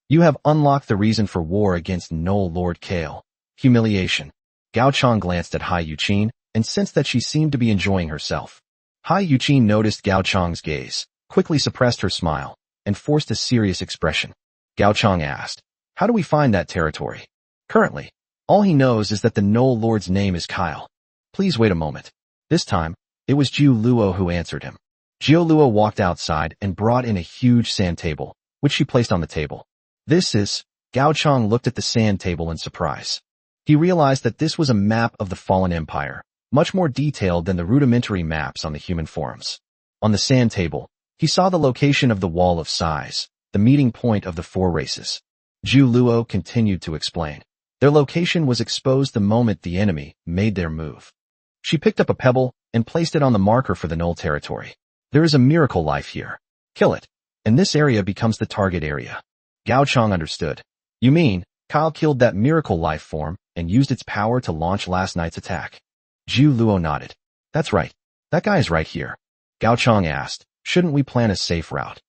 You have unlocked the reason for war against Null Lord Kale. Humiliation. Gao Chang glanced at Hai Yuqin and sensed that she seemed to be enjoying herself. Hai Yuqin noticed Gao Chang's gaze, quickly suppressed her smile, and forced a serious expression. Gao Chang asked, how do we find that territory? Currently, all he knows is that the Null Lord's name is Kale. Please wait a moment. This time, it was Zhu Luo who answered him. Zhu Luo walked outside and brought in a huge sand table, which she placed on the table. This is, Gao Chang looked at the sand table in surprise. He realized that this was a map of the fallen empire, much more detailed than the rudimentary maps on the human forums. On the sand table, he saw the location of the Wall of Size, the meeting point of the four races. Zhu Luo continued to explain. Their location was exposed the moment the enemy made their move. She picked up a pebble and placed it on the marker for the Null territory. There is a miracle life here. Kill it, and this area becomes the target area. Gao Chang understood. You mean, Kale killed that miracle life form and used its power to launch last night's attack? Zhu Luo nodded. That's right. That guy is right here. Gao Chang asked, shouldn't we plan a safe route?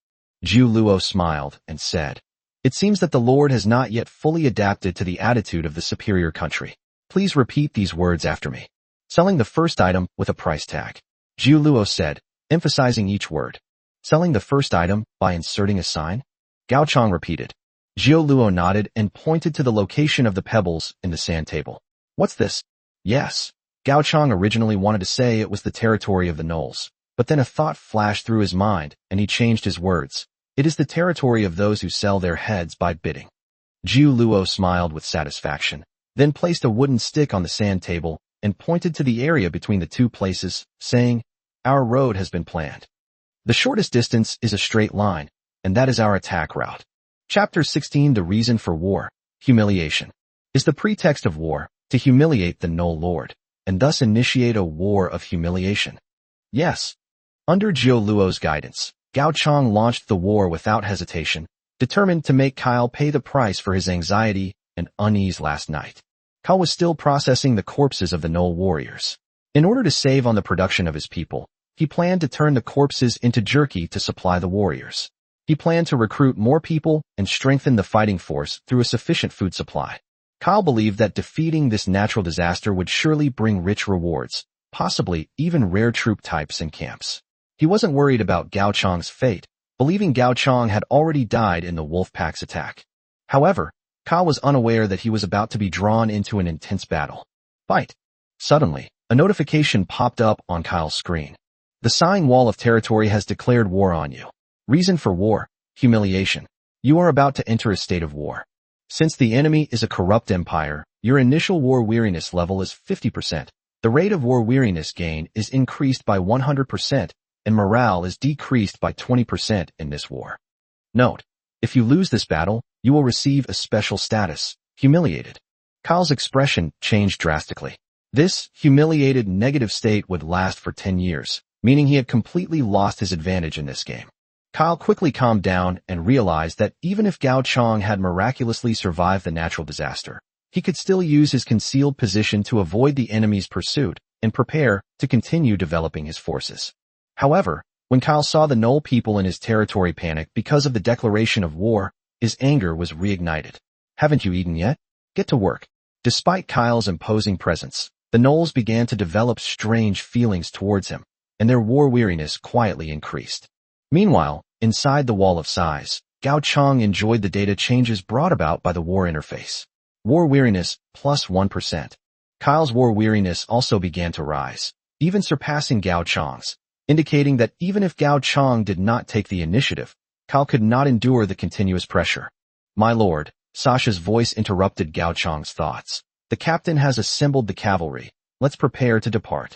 Zhu Luo smiled and said, it seems that the Lord has not yet fully adapted to the attitude of the superior country. Please repeat these words after me. Selling the first item with a price tag. Zhu Luo said, emphasizing each word. Selling the first item by inserting a sign? Gao Chang repeated. Zhu Luo nodded and pointed to the location of the pebbles in the sand table. What's this? Yes. Gao Chang originally wanted to say it was the territory of the Nulls, but then a thought flashed through his mind and he changed his words. It is the territory of those who sell their heads by bidding. Zhu Luo smiled with satisfaction, then placed a wooden stick on the sand table and pointed to the area between the two places, saying, our road has been planned. The shortest distance is a straight line, and that is our attack route. Chapter 16. The reason for war, humiliation. Is the pretext of war to humiliate the Null Lord, and thus initiate a war of humiliation? Yes, Under Zhou Luo's guidance, Gao Chong launched the war without hesitation, determined to make Kale pay the price for his anxiety and unease last night. Kale was still processing the corpses of the Null warriors. In order to save on the production of his people, he planned to turn the corpses into jerky to supply the warriors. He planned to recruit more people and strengthen the fighting force through a sufficient food supply. Kale believed that defeating this natural disaster would surely bring rich rewards, possibly even rare troop types and camps. He wasn't worried about Gao Chong's fate, believing Gao Chong had already died in the wolf pack's attack. However, Kale was unaware that he was about to be drawn into an intense battle. Fight! Suddenly, a notification popped up on Kale's screen. The Sighing Wall of Territory has declared war on you. Reason for war: humiliation. You are about to enter a state of war. Since the enemy is a corrupt empire, your initial war weariness level is 50%. The rate of war weariness gain is increased by 100%, and morale is decreased by 20% in this war. Note: if you lose this battle, you will receive a special status, humiliated. Kale's expression changed drastically. This humiliated negative state would last for 10 years, meaning he had completely lost his advantage in this game. Kale quickly calmed down and realized that even if Gao Chong had miraculously survived the natural disaster, he could still use his concealed position to avoid the enemy's pursuit and prepare to continue developing his forces. However, when Kale saw the Null people in his territory panic because of the declaration of war, his anger was reignited. Haven't you eaten yet? Get to work. Despite Kale's imposing presence, the Nulls began to develop strange feelings towards him, and their war weariness quietly increased. Meanwhile, inside the Wall of Sighs, Gao Chong enjoyed the data changes brought about by the war interface. War weariness, plus 1%. Kale's war weariness also began to rise, even surpassing Gao Chong's, indicating that even if Gao Chong did not take the initiative, Kale could not endure the continuous pressure. My lord, Sasha's voice interrupted Gao Chong's thoughts. The captain has assembled the cavalry. Let's prepare to depart.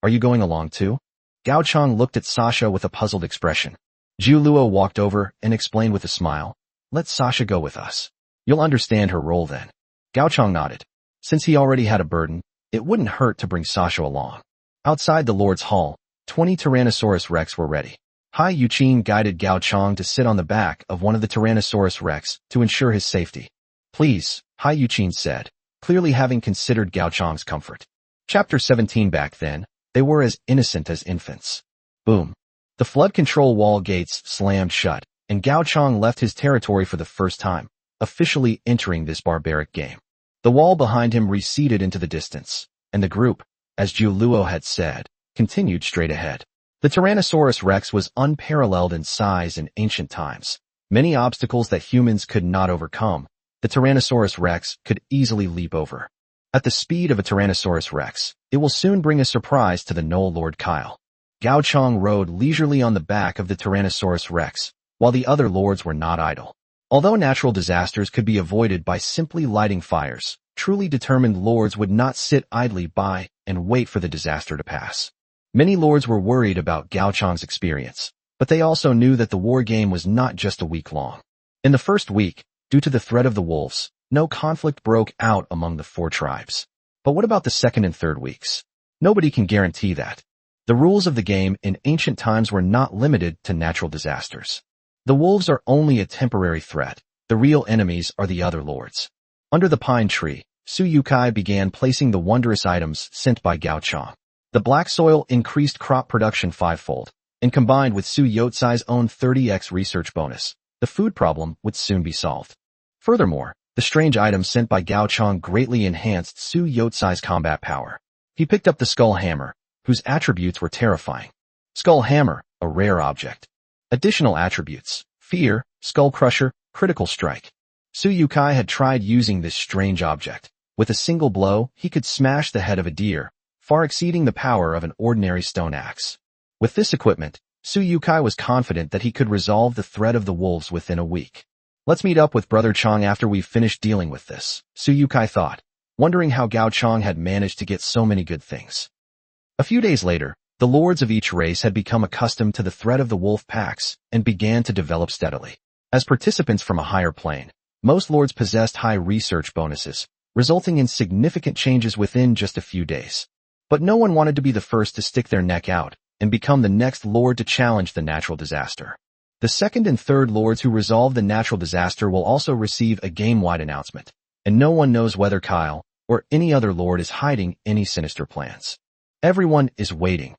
Are you going along too? Gao Chong looked at Sasha with a puzzled expression. Zhu Luo walked over and explained with a smile, let Sasha go with us. You'll understand her role then. Gao Chong nodded. Since he already had a burden, it wouldn't hurt to bring Sasha along. Outside the Lord's Hall, 20 Tyrannosaurus Rex were ready. Hai Yuqin guided Gao Chong to sit on the back of one of the Tyrannosaurus Rex to ensure his safety. Please, Hai Yuqin said, clearly having considered Gao Chong's comfort. Chapter 17. Back then, they were as innocent as infants. Boom. The flood control wall gates slammed shut, and Gao Chong left his territory for the first time, officially entering this barbaric game. The wall behind him receded into the distance, and the group, as Zhu Luo had said, continued straight ahead. The Tyrannosaurus Rex was unparalleled in size in ancient times. Many obstacles that humans could not overcome, the Tyrannosaurus Rex could easily leap over. At the speed of a Tyrannosaurus Rex, it will soon bring a surprise to the Null Lord Kale. Gao Chong rode leisurely on the back of the Tyrannosaurus Rex, while the other lords were not idle. Although natural disasters could be avoided by simply lighting fires, truly determined lords would not sit idly by and wait for the disaster to pass. Many lords were worried about Gao Chong's experience, but they also knew that the war game was not just a week long. In the first week, due to the threat of the wolves, no conflict broke out among the 4 tribes. But what about the second and third weeks? Nobody can guarantee that. The rules of the game in ancient times were not limited to natural disasters. The wolves are only a temporary threat. The real enemies are the other lords. Under the pine tree, Suyukai began placing the wondrous items sent by Gao Chong. The black soil increased crop production 5-fold, and combined with Su Yotsai's own 30x research bonus, the food problem would soon be solved. Furthermore, the strange items sent by Gao Chong greatly enhanced Su Yotsai's combat power. He picked up the Skull Hammer, whose attributes were terrifying. Skull Hammer, a rare object. Additional attributes: Fear, Skull Crusher, Critical Strike. Suyukai had tried using this strange object. With a single blow, he could smash the head of a deer, far exceeding the power of an ordinary stone axe. With this equipment, Suyukai was confident that he could resolve the threat of the wolves within a week. Let's meet up with Brother Chong after we've finished dealing with this, Suyukai thought, wondering how Gao Chong had managed to get so many good things. A few days later, the lords of each race had become accustomed to the threat of the wolf packs and began to develop steadily. As participants from a higher plane, most lords possessed high research bonuses, resulting in significant changes within just a few days. But no one wanted to be the first to stick their neck out and become the next lord to challenge the natural disaster. The second and third lords who resolve the natural disaster will also receive a game-wide announcement, and no one knows whether Kale or any other lord is hiding any sinister plans. Everyone is waiting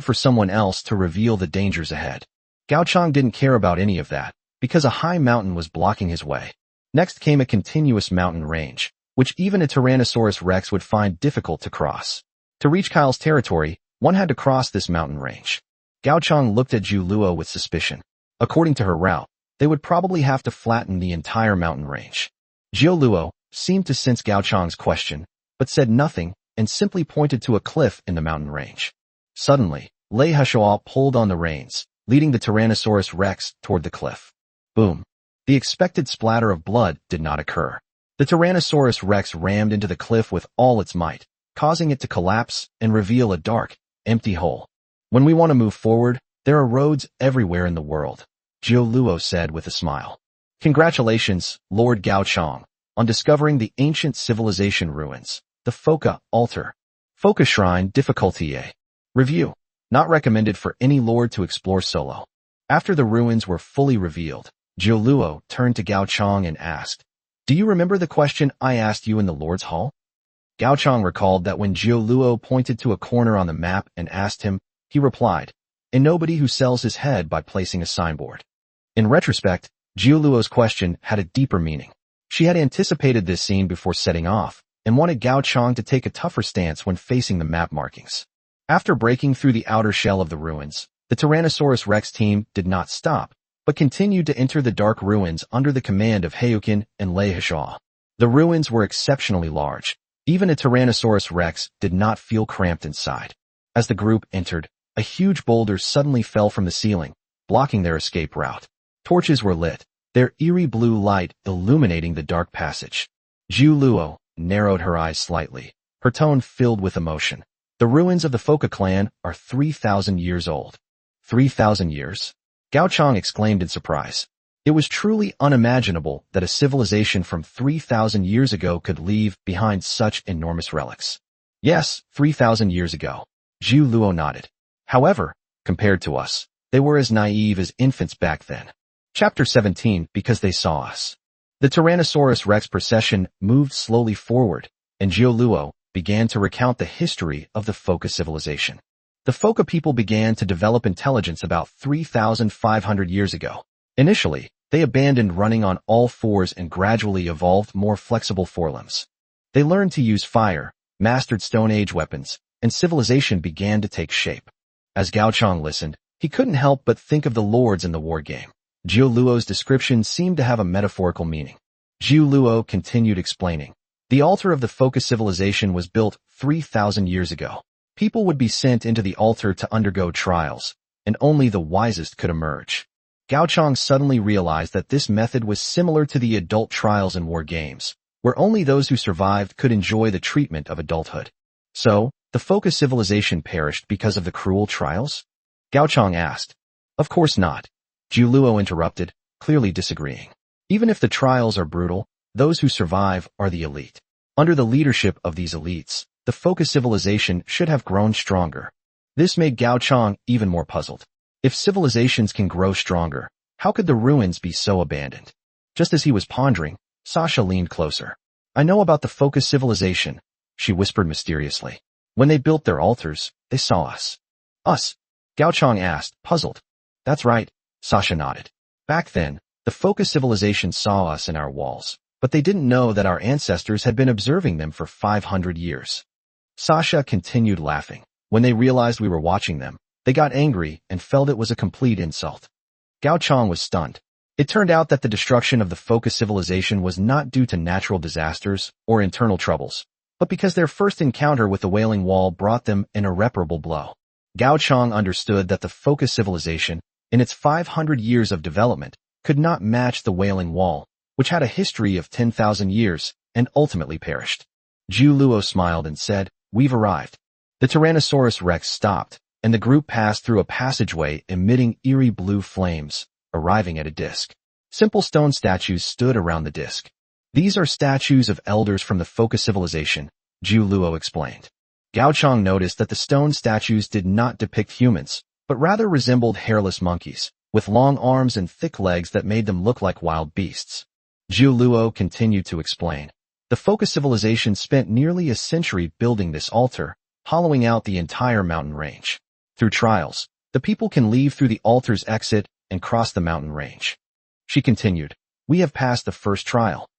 for someone else to reveal the dangers ahead. Gao Chang didn't care about any of that, because a high mountain was blocking his way. Next came a continuous mountain range, which even a Tyrannosaurus Rex would find difficult to cross. To reach Kale's territory, one had to cross this mountain range. Gao Chang looked at Zhu Luo with suspicion. According to her route, they would probably have to flatten the entire mountain range. Zhu Luo seemed to sense Gao Chang's question, but said nothing and simply pointed to a cliff in the mountain range. Suddenly, Lei Heshua pulled on the reins, leading the Tyrannosaurus Rex toward the cliff. Boom. The expected splatter of blood did not occur. The Tyrannosaurus Rex rammed into the cliff with all its might, causing it to collapse and reveal a dark, empty hole. When we want to move forward, there are roads everywhere in the world, Zhu Luo said with a smile. Congratulations, Lord Gao Chang, on discovering the ancient civilization ruins, the Foka altar. Foka shrine difficulty A. Review. Not recommended for any lord to explore solo. After the ruins were fully revealed, Zhu Luo turned to Gao Chang and asked, "Do you remember the question I asked you in the Lord's Hall?" Gao Chang recalled that when Zhu Luo pointed to a corner on the map and asked him, he replied, "A nobody who sells his head by placing a signboard." In retrospect, Zhu Luo's question had a deeper meaning. She had anticipated this scene before setting off, and wanted Gao Chang to take a tougher stance when facing the map markings. After breaking through the outer shell of the ruins, the Tyrannosaurus Rex team did not stop, but continued to enter the dark ruins under the command of Heiyukin and Lei Heshua. The ruins were exceptionally large. Even a Tyrannosaurus Rex did not feel cramped inside. As the group entered, a huge boulder suddenly fell from the ceiling, blocking their escape route. Torches were lit, their eerie blue light illuminating the dark passage. Zhu Luo narrowed her eyes slightly, her tone filled with emotion. The ruins of the Foka clan are 3,000 years old. 3,000 years? Gao Chang exclaimed in surprise. It was truly unimaginable that a civilization from 3,000 years ago could leave behind such enormous relics. Yes, 3,000 years ago. Zhu Luo nodded. However, compared to us, they were as naive as infants back then. Chapter 17, Because They Saw Us. The Tyrannosaurus Rex procession moved slowly forward, and Zhu Luo began to recount the history of the Foka civilization. The Foka people began to develop intelligence about 3,500 years ago. Initially, they abandoned running on all fours and gradually evolved more flexible forelimbs. They learned to use fire, mastered Stone Age weapons, and civilization began to take shape. As Gao Chang listened, he couldn't help but think of the lords in the war game. Zhu Luo's description seemed to have a metaphorical meaning. Zhu Luo continued explaining. The altar of the Foka civilization was built 3,000 years ago. People would be sent into the altar to undergo trials, and only the wisest could emerge. Gao Chang suddenly realized that this method was similar to the adult trials in war games, where only those who survived could enjoy the treatment of adulthood. So, the Foka civilization perished because of the cruel trials? Gao Chang asked. Of course not. Zhu Luo interrupted, clearly disagreeing. Even if the trials are brutal, those who survive are the elite. Under the leadership of these elites, the Foka civilization should have grown stronger. This made Gao Chang even more puzzled. If civilizations can grow stronger, how could the ruins be so abandoned? Just as he was pondering, Sasha leaned closer. I know about the Foka civilization, she whispered mysteriously. When they built their altars, they saw us. Us? Gao Chang asked, puzzled. That's right, Sasha nodded. Back then, the Foka civilization saw us in our walls, but they didn't know that our ancestors had been observing them for 500 years. Sasha continued laughing. When they realized we were watching them, they got angry and felt it was a complete insult. Gao Chang was stunned. It turned out that the destruction of the Foka civilization was not due to natural disasters or internal troubles, but because their first encounter with the Wailing Wall brought them an irreparable blow. Gao Chang understood that the Foka civilization, in its 500 years of development, could not match the Wailing Wall, which had a history of 10,000 years and ultimately perished. Zhu Luo smiled and said, We've arrived. The Tyrannosaurus Rex stopped, and the group passed through a passageway emitting eerie blue flames, arriving at a disc. Simple stone statues stood around the disc. These are statues of elders from the Foka civilization, Zhu Luo explained. Gao Chang noticed that the stone statues did not depict humans, but rather resembled hairless monkeys, with long arms and thick legs that made them look like wild beasts. Zhu Luo continued to explain. The Foka civilization spent nearly a century building this altar, hollowing out the entire mountain range. Through trials, the people can leave through the altar's exit and cross the mountain range. She continued, "We have passed the first trial."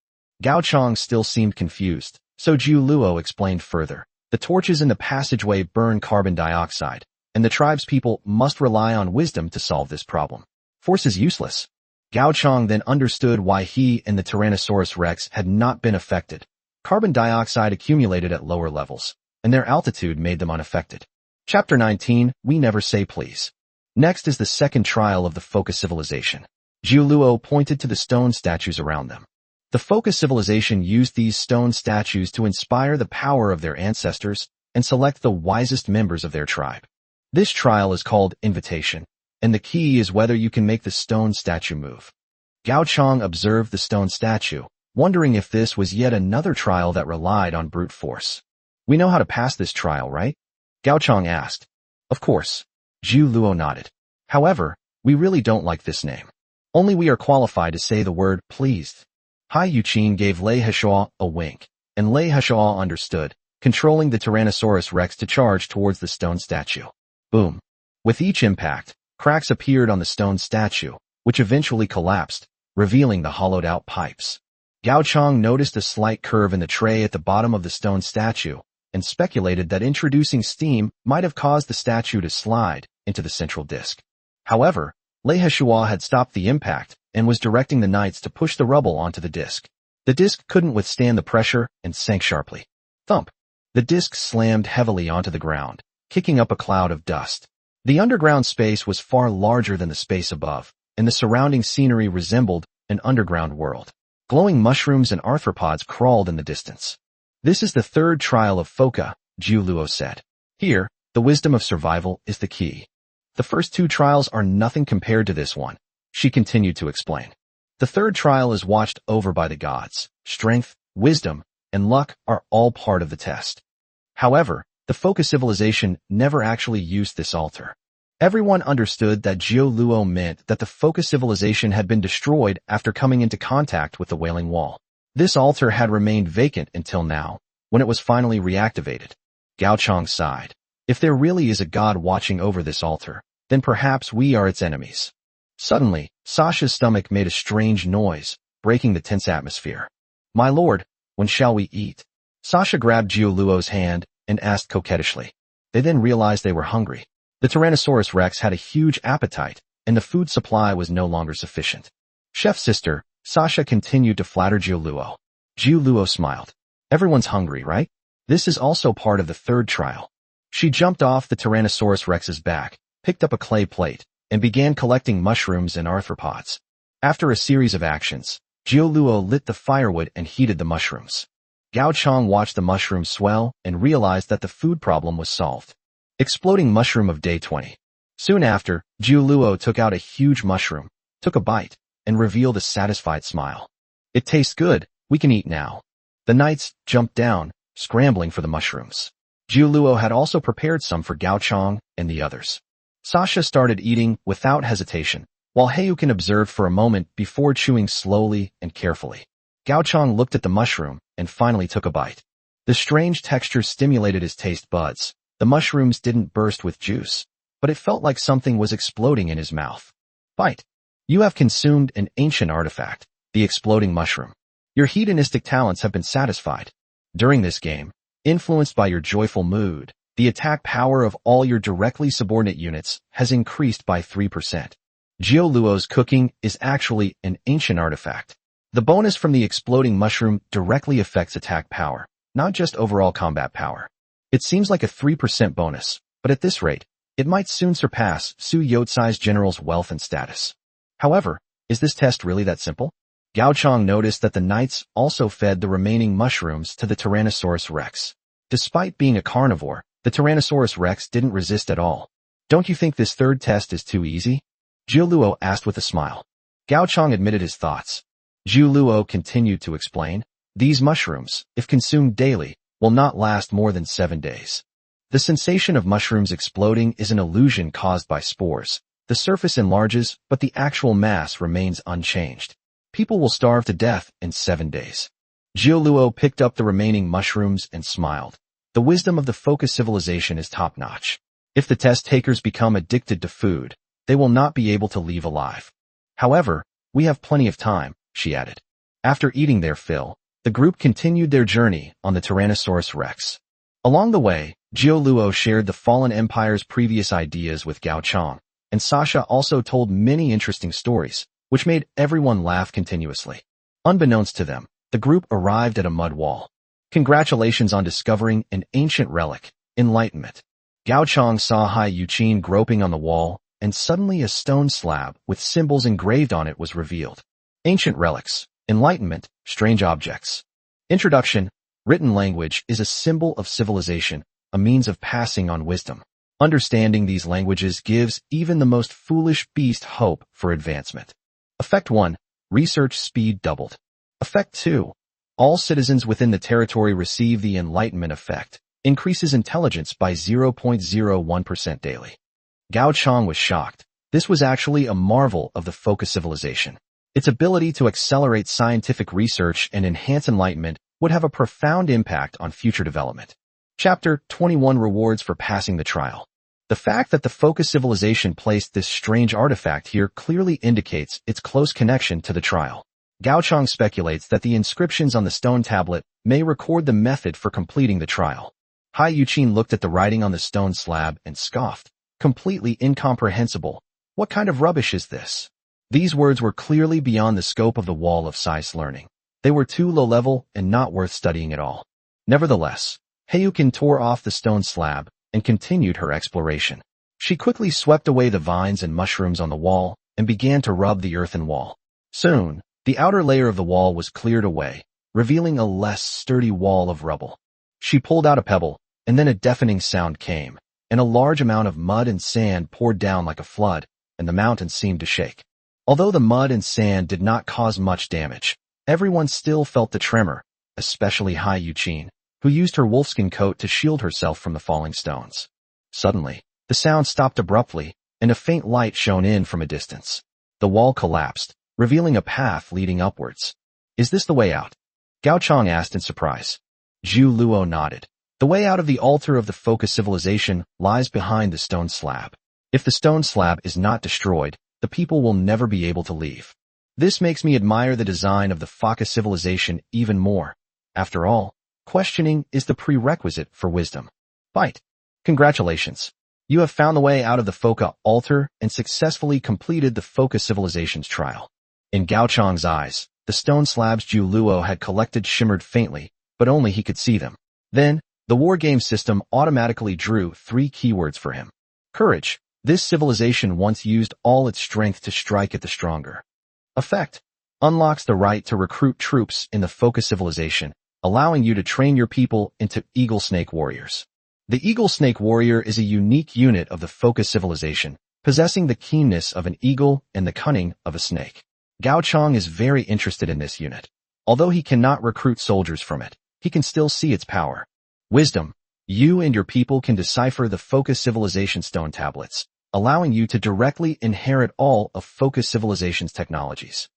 Gao Chang still seemed confused, so Zhu Luo explained further. The torches in the passageway burn carbon dioxide, and the tribe's people must rely on wisdom to solve this problem. Force is useless. Gao Chang then understood why he and the Tyrannosaurus rex had not been affected. Carbon dioxide accumulated at lower levels, and their altitude made them unaffected. Chapter 19, We Never Say Please. Next is the second trial of the Foka civilization. Zhu Luo pointed to the stone statues around them. The Foka civilization used these stone statues to inspire the power of their ancestors and select the wisest members of their tribe. This trial is called Invitation, and the key is whether you can make the stone statue move. Gao Chang observed the stone statue, wondering if this was yet another trial that relied on brute force. "We know how to pass this trial, right?" Gao Chang asked. "Of course." Zhu Luo nodded. "However, we really don't like this name. Only we are qualified to say the word pleased." Hai Yuqin gave Lei Heshua a wink, and Lei Heshua understood, controlling the Tyrannosaurus rex to charge towards the stone statue. Boom. With each impact, cracks appeared on the stone statue, which eventually collapsed, revealing the hollowed-out pipes. Gao Chang noticed a slight curve in the tray at the bottom of the stone statue, and speculated that introducing steam might have caused the statue to slide into the central disc. However, Lei Heshua had stopped the impact and was directing the knights to push the rubble onto the disc. The disc couldn't withstand the pressure and sank sharply. Thump! The disc slammed heavily onto the ground, kicking up a cloud of dust. The underground space was far larger than the space above, and the surrounding scenery resembled an underground world. Glowing mushrooms and arthropods crawled in the distance. "This is the third trial of Foka," Zhu Luo said. "Here, the wisdom of survival is the key. The first two trials are nothing compared to this one," she continued to explain. "The third trial is watched over by the gods. Strength, wisdom, and luck are all part of the test." However, the Foka civilization never actually used this altar. Everyone understood that Zhu Luo meant that the Foka civilization had been destroyed after coming into contact with the Wailing Wall. This altar had remained vacant until now, when it was finally reactivated. Gao Chang sighed. "If there really is a god watching over this altar, then perhaps we are its enemies." Suddenly, Sasha's stomach made a strange noise, breaking the tense atmosphere. "My lord, when shall we eat?" Sasha grabbed Zhu Luo's hand and asked coquettishly. They then realized they were hungry. The Tyrannosaurus rex had a huge appetite, and the food supply was no longer sufficient. "Chef sister," Sasha continued to flatter Zhu Luo. Zhu Luo smiled. "Everyone's hungry, right? This is also part of the third trial." She jumped off the Tyrannosaurus rex's back, picked up a clay plate, and began collecting mushrooms and arthropods. After a series of actions, Zhu Luo lit the firewood and heated the mushrooms. Gao Chang watched the mushrooms swell and realized that the food problem was solved. Exploding mushroom of day 20. Soon after, Zhu Luo took out a huge mushroom, took a bite, and revealed a satisfied smile. "It tastes good, we can eat now." The knights jumped down, scrambling for the mushrooms. Zhu Luo had also prepared some for Gao Chang and the others. Sasha started eating without hesitation, while Heiyukin observed for a moment before chewing slowly and carefully. Gao Chang looked at the mushroom and finally took a bite. The strange texture stimulated his taste buds. The mushrooms didn't burst with juice, but it felt like something was exploding in his mouth. "Bite. You have consumed an ancient artifact, the exploding mushroom. Your hedonistic talents have been satisfied. During this game, influenced by your joyful mood, the attack power of all your directly subordinate units has increased by 3%. Zhu Luo's cooking is actually an ancient artifact. The bonus from the exploding mushroom directly affects attack power, not just overall combat power. It seems like a 3% bonus, but at this rate, it might soon surpass Su Yotsai's general's wealth and status. However, is this test really that simple?" Gao Chang noticed that the knights also fed the remaining mushrooms to the Tyrannosaurus rex. Despite being a carnivore, the Tyrannosaurus rex didn't resist at all. "Don't you think this third test is too easy?" Zhu Luo asked with a smile. Gao Chang admitted his thoughts. Zhu Luo continued to explain, "These mushrooms, if consumed daily, will not last more than 7 days. The sensation of mushrooms exploding is an illusion caused by spores. The surface enlarges, but the actual mass remains unchanged. People will starve to death in 7 days. Jioluo picked up the remaining mushrooms and smiled. The wisdom of the focus civilization is top-notch. If the test takers become addicted to food, they will not be able to leave alive. However, we have plenty of time, she added. After eating their fill, the group continued their journey on the Tyrannosaurus Rex. Along the way, Jioluo shared the fallen empire's previous ideas with Gao Chang, and Sasha also told many interesting stories, which made everyone laugh continuously. Unbeknownst to them, the group arrived at a mud wall. Congratulations on discovering an ancient relic, enlightenment. Gao Chang saw Hai Yuqin groping on the wall, and suddenly a stone slab with symbols engraved on it was revealed. Ancient relics, enlightenment, strange objects. Introduction. Written language is a symbol of civilization, a means of passing on wisdom. Understanding these languages gives even the most foolish beast hope for advancement. Effect 1. Research speed doubled. Effect 2. All citizens within the territory receive the Enlightenment effect, increases intelligence by 0.01% daily. Gao Chang was shocked. This was actually a marvel of the focus civilization. Its ability to accelerate scientific research and enhance enlightenment would have a profound impact on future development. Chapter 21 Rewards for Passing the Trial. The fact that the focus civilization placed this strange artifact here clearly indicates its close connection to the trial. Gao Chang speculates that the inscriptions on the stone tablet may record the method for completing the trial. Hai Yuqin looked at the writing on the stone slab and scoffed. Completely incomprehensible. What kind of rubbish is this? These words were clearly beyond the scope of the wall of science learning. They were too low-level and not worth studying at all. Nevertheless, Hayukin tore off the stone slab and continued her exploration. She quickly swept away the vines and mushrooms on the wall and began to rub the earthen wall. Soon, the outer layer of the wall was cleared away, revealing a less sturdy wall of rubble. She pulled out a pebble, and then a deafening sound came, and a large amount of mud and sand poured down like a flood, and the mountain seemed to shake. Although the mud and sand did not cause much damage, everyone still felt the tremor, especially Hai Yuqin, who used her wolfskin coat to shield herself from the falling stones. Suddenly, the sound stopped abruptly, and a faint light shone in from a distance. The wall collapsed, revealing a path leading upwards. Is this the way out? Gao Chang asked in surprise. Zhu Luo nodded. The way out of the altar of the focus civilization lies behind the stone slab. If the stone slab is not destroyed, the people will never be able to leave. This makes me admire the design of the focus civilization even more. After all, questioning is the prerequisite for wisdom. Bite. Congratulations. You have found the way out of the Foka altar and successfully completed the focus civilization's trial. In Gao Chang's eyes, the stone slabs Zhu Luo had collected shimmered faintly, but only he could see them. Then, the war game system automatically drew 3 keywords for him. Courage. This civilization once used all its strength to strike at the stronger. Effect. Unlocks the right to recruit troops in the focus civilization, allowing you to train your people into Eagle Snake Warriors. The Eagle Snake Warrior is a unique unit of the focus civilization, possessing the keenness of an eagle and the cunning of a snake. Gao Chang is very interested in this unit. Although he cannot recruit soldiers from it, he can still see its power. Wisdom. You and your people can decipher the focus civilization stone tablets, allowing you to directly inherit all of focus civilization's technologies.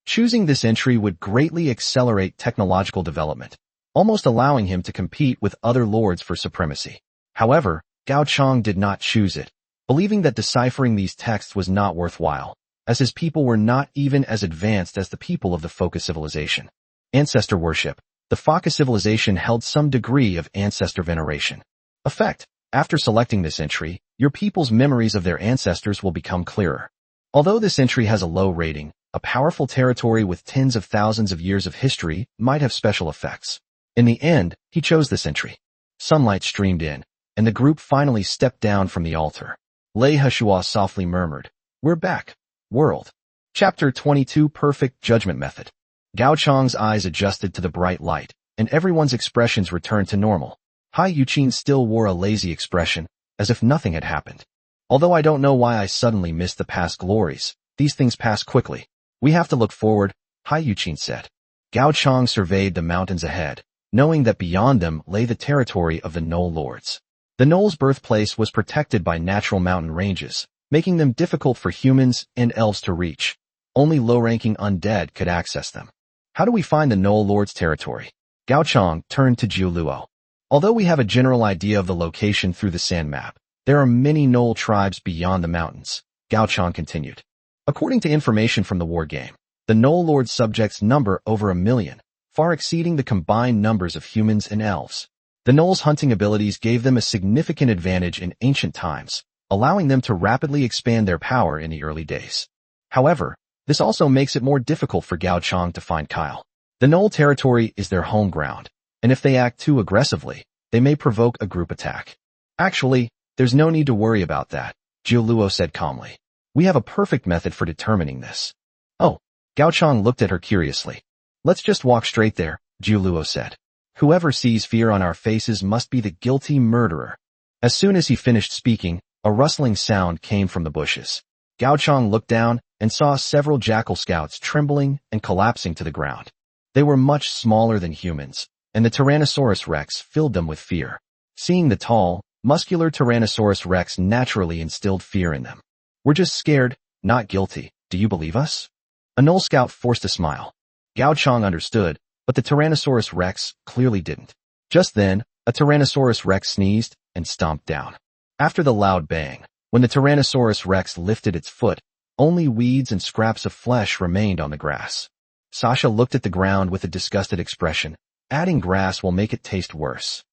Choosing this entry would greatly accelerate technological development, almost allowing him to compete with other lords for supremacy. However, Gao Chang did not choose it, believing that deciphering these texts was not worthwhile, as his people were not even as advanced as the people of the focus civilization. Ancestor worship. The focus civilization held some degree of ancestor veneration. Effect. After selecting this entry, your people's memories of their ancestors will become clearer. Although this entry has a low rating, a powerful territory with tens of thousands of years of history might have special effects. In the end, he chose this entry. Sunlight streamed in, and the group finally stepped down from the altar. Lei Heshua softly murmured, "We're back, world." Chapter 22 Perfect Judgment Method. Gao Chang's eyes adjusted to the bright light, and everyone's expressions returned to normal. Hai Yuqin still wore a lazy expression, as if nothing had happened. Although I don't know why I suddenly missed the past glories, these things pass quickly. We have to look forward, Hai Yuqin said. Gao Chang surveyed the mountains ahead, knowing that beyond them lay the territory of the Null Lords. The Knoll's birthplace was protected by natural mountain ranges, making them difficult for humans and elves to reach. Only low-ranking undead could access them. How do we find the Knoll Lord's territory? Gao Chang turned to Jiu Luo. Although we have a general idea of the location through the sand map, there are many Knoll tribes beyond the mountains, Gao Chang continued. According to information from the war game, the Knoll Lord's subjects number over 1 million, far exceeding the combined numbers of humans and elves. The Knoll's hunting abilities gave them a significant advantage in ancient times, allowing them to rapidly expand their power in the early days. However, this also makes it more difficult for Gao Chang to find Kale. The Knoll territory is their home ground, and if they act too aggressively, they may provoke a group attack. Actually, there's no need to worry about that, Jiu Luo said calmly. We have a perfect method for determining this. Oh, Gao Chang looked at her curiously. Let's just walk straight there, Jiu Luo said. Whoever sees fear on our faces must be the guilty murderer. As soon as he finished speaking, a rustling sound came from the bushes. Gao Chang looked down and saw several jackal scouts trembling and collapsing to the ground. They were much smaller than humans, and the Tyrannosaurus Rex filled them with fear. Seeing the tall, muscular Tyrannosaurus Rex naturally instilled fear in them. We're just scared, not guilty. Do you believe us? A Knoll scout forced a smile. Gao Chang understood, but the Tyrannosaurus Rex clearly didn't. Just then, a Tyrannosaurus Rex sneezed and stomped down. After the loud bang, when the Tyrannosaurus Rex lifted its foot, only weeds and scraps of flesh remained on the grass. Sasha looked at the ground with a disgusted expression. Adding grass will make it taste worse.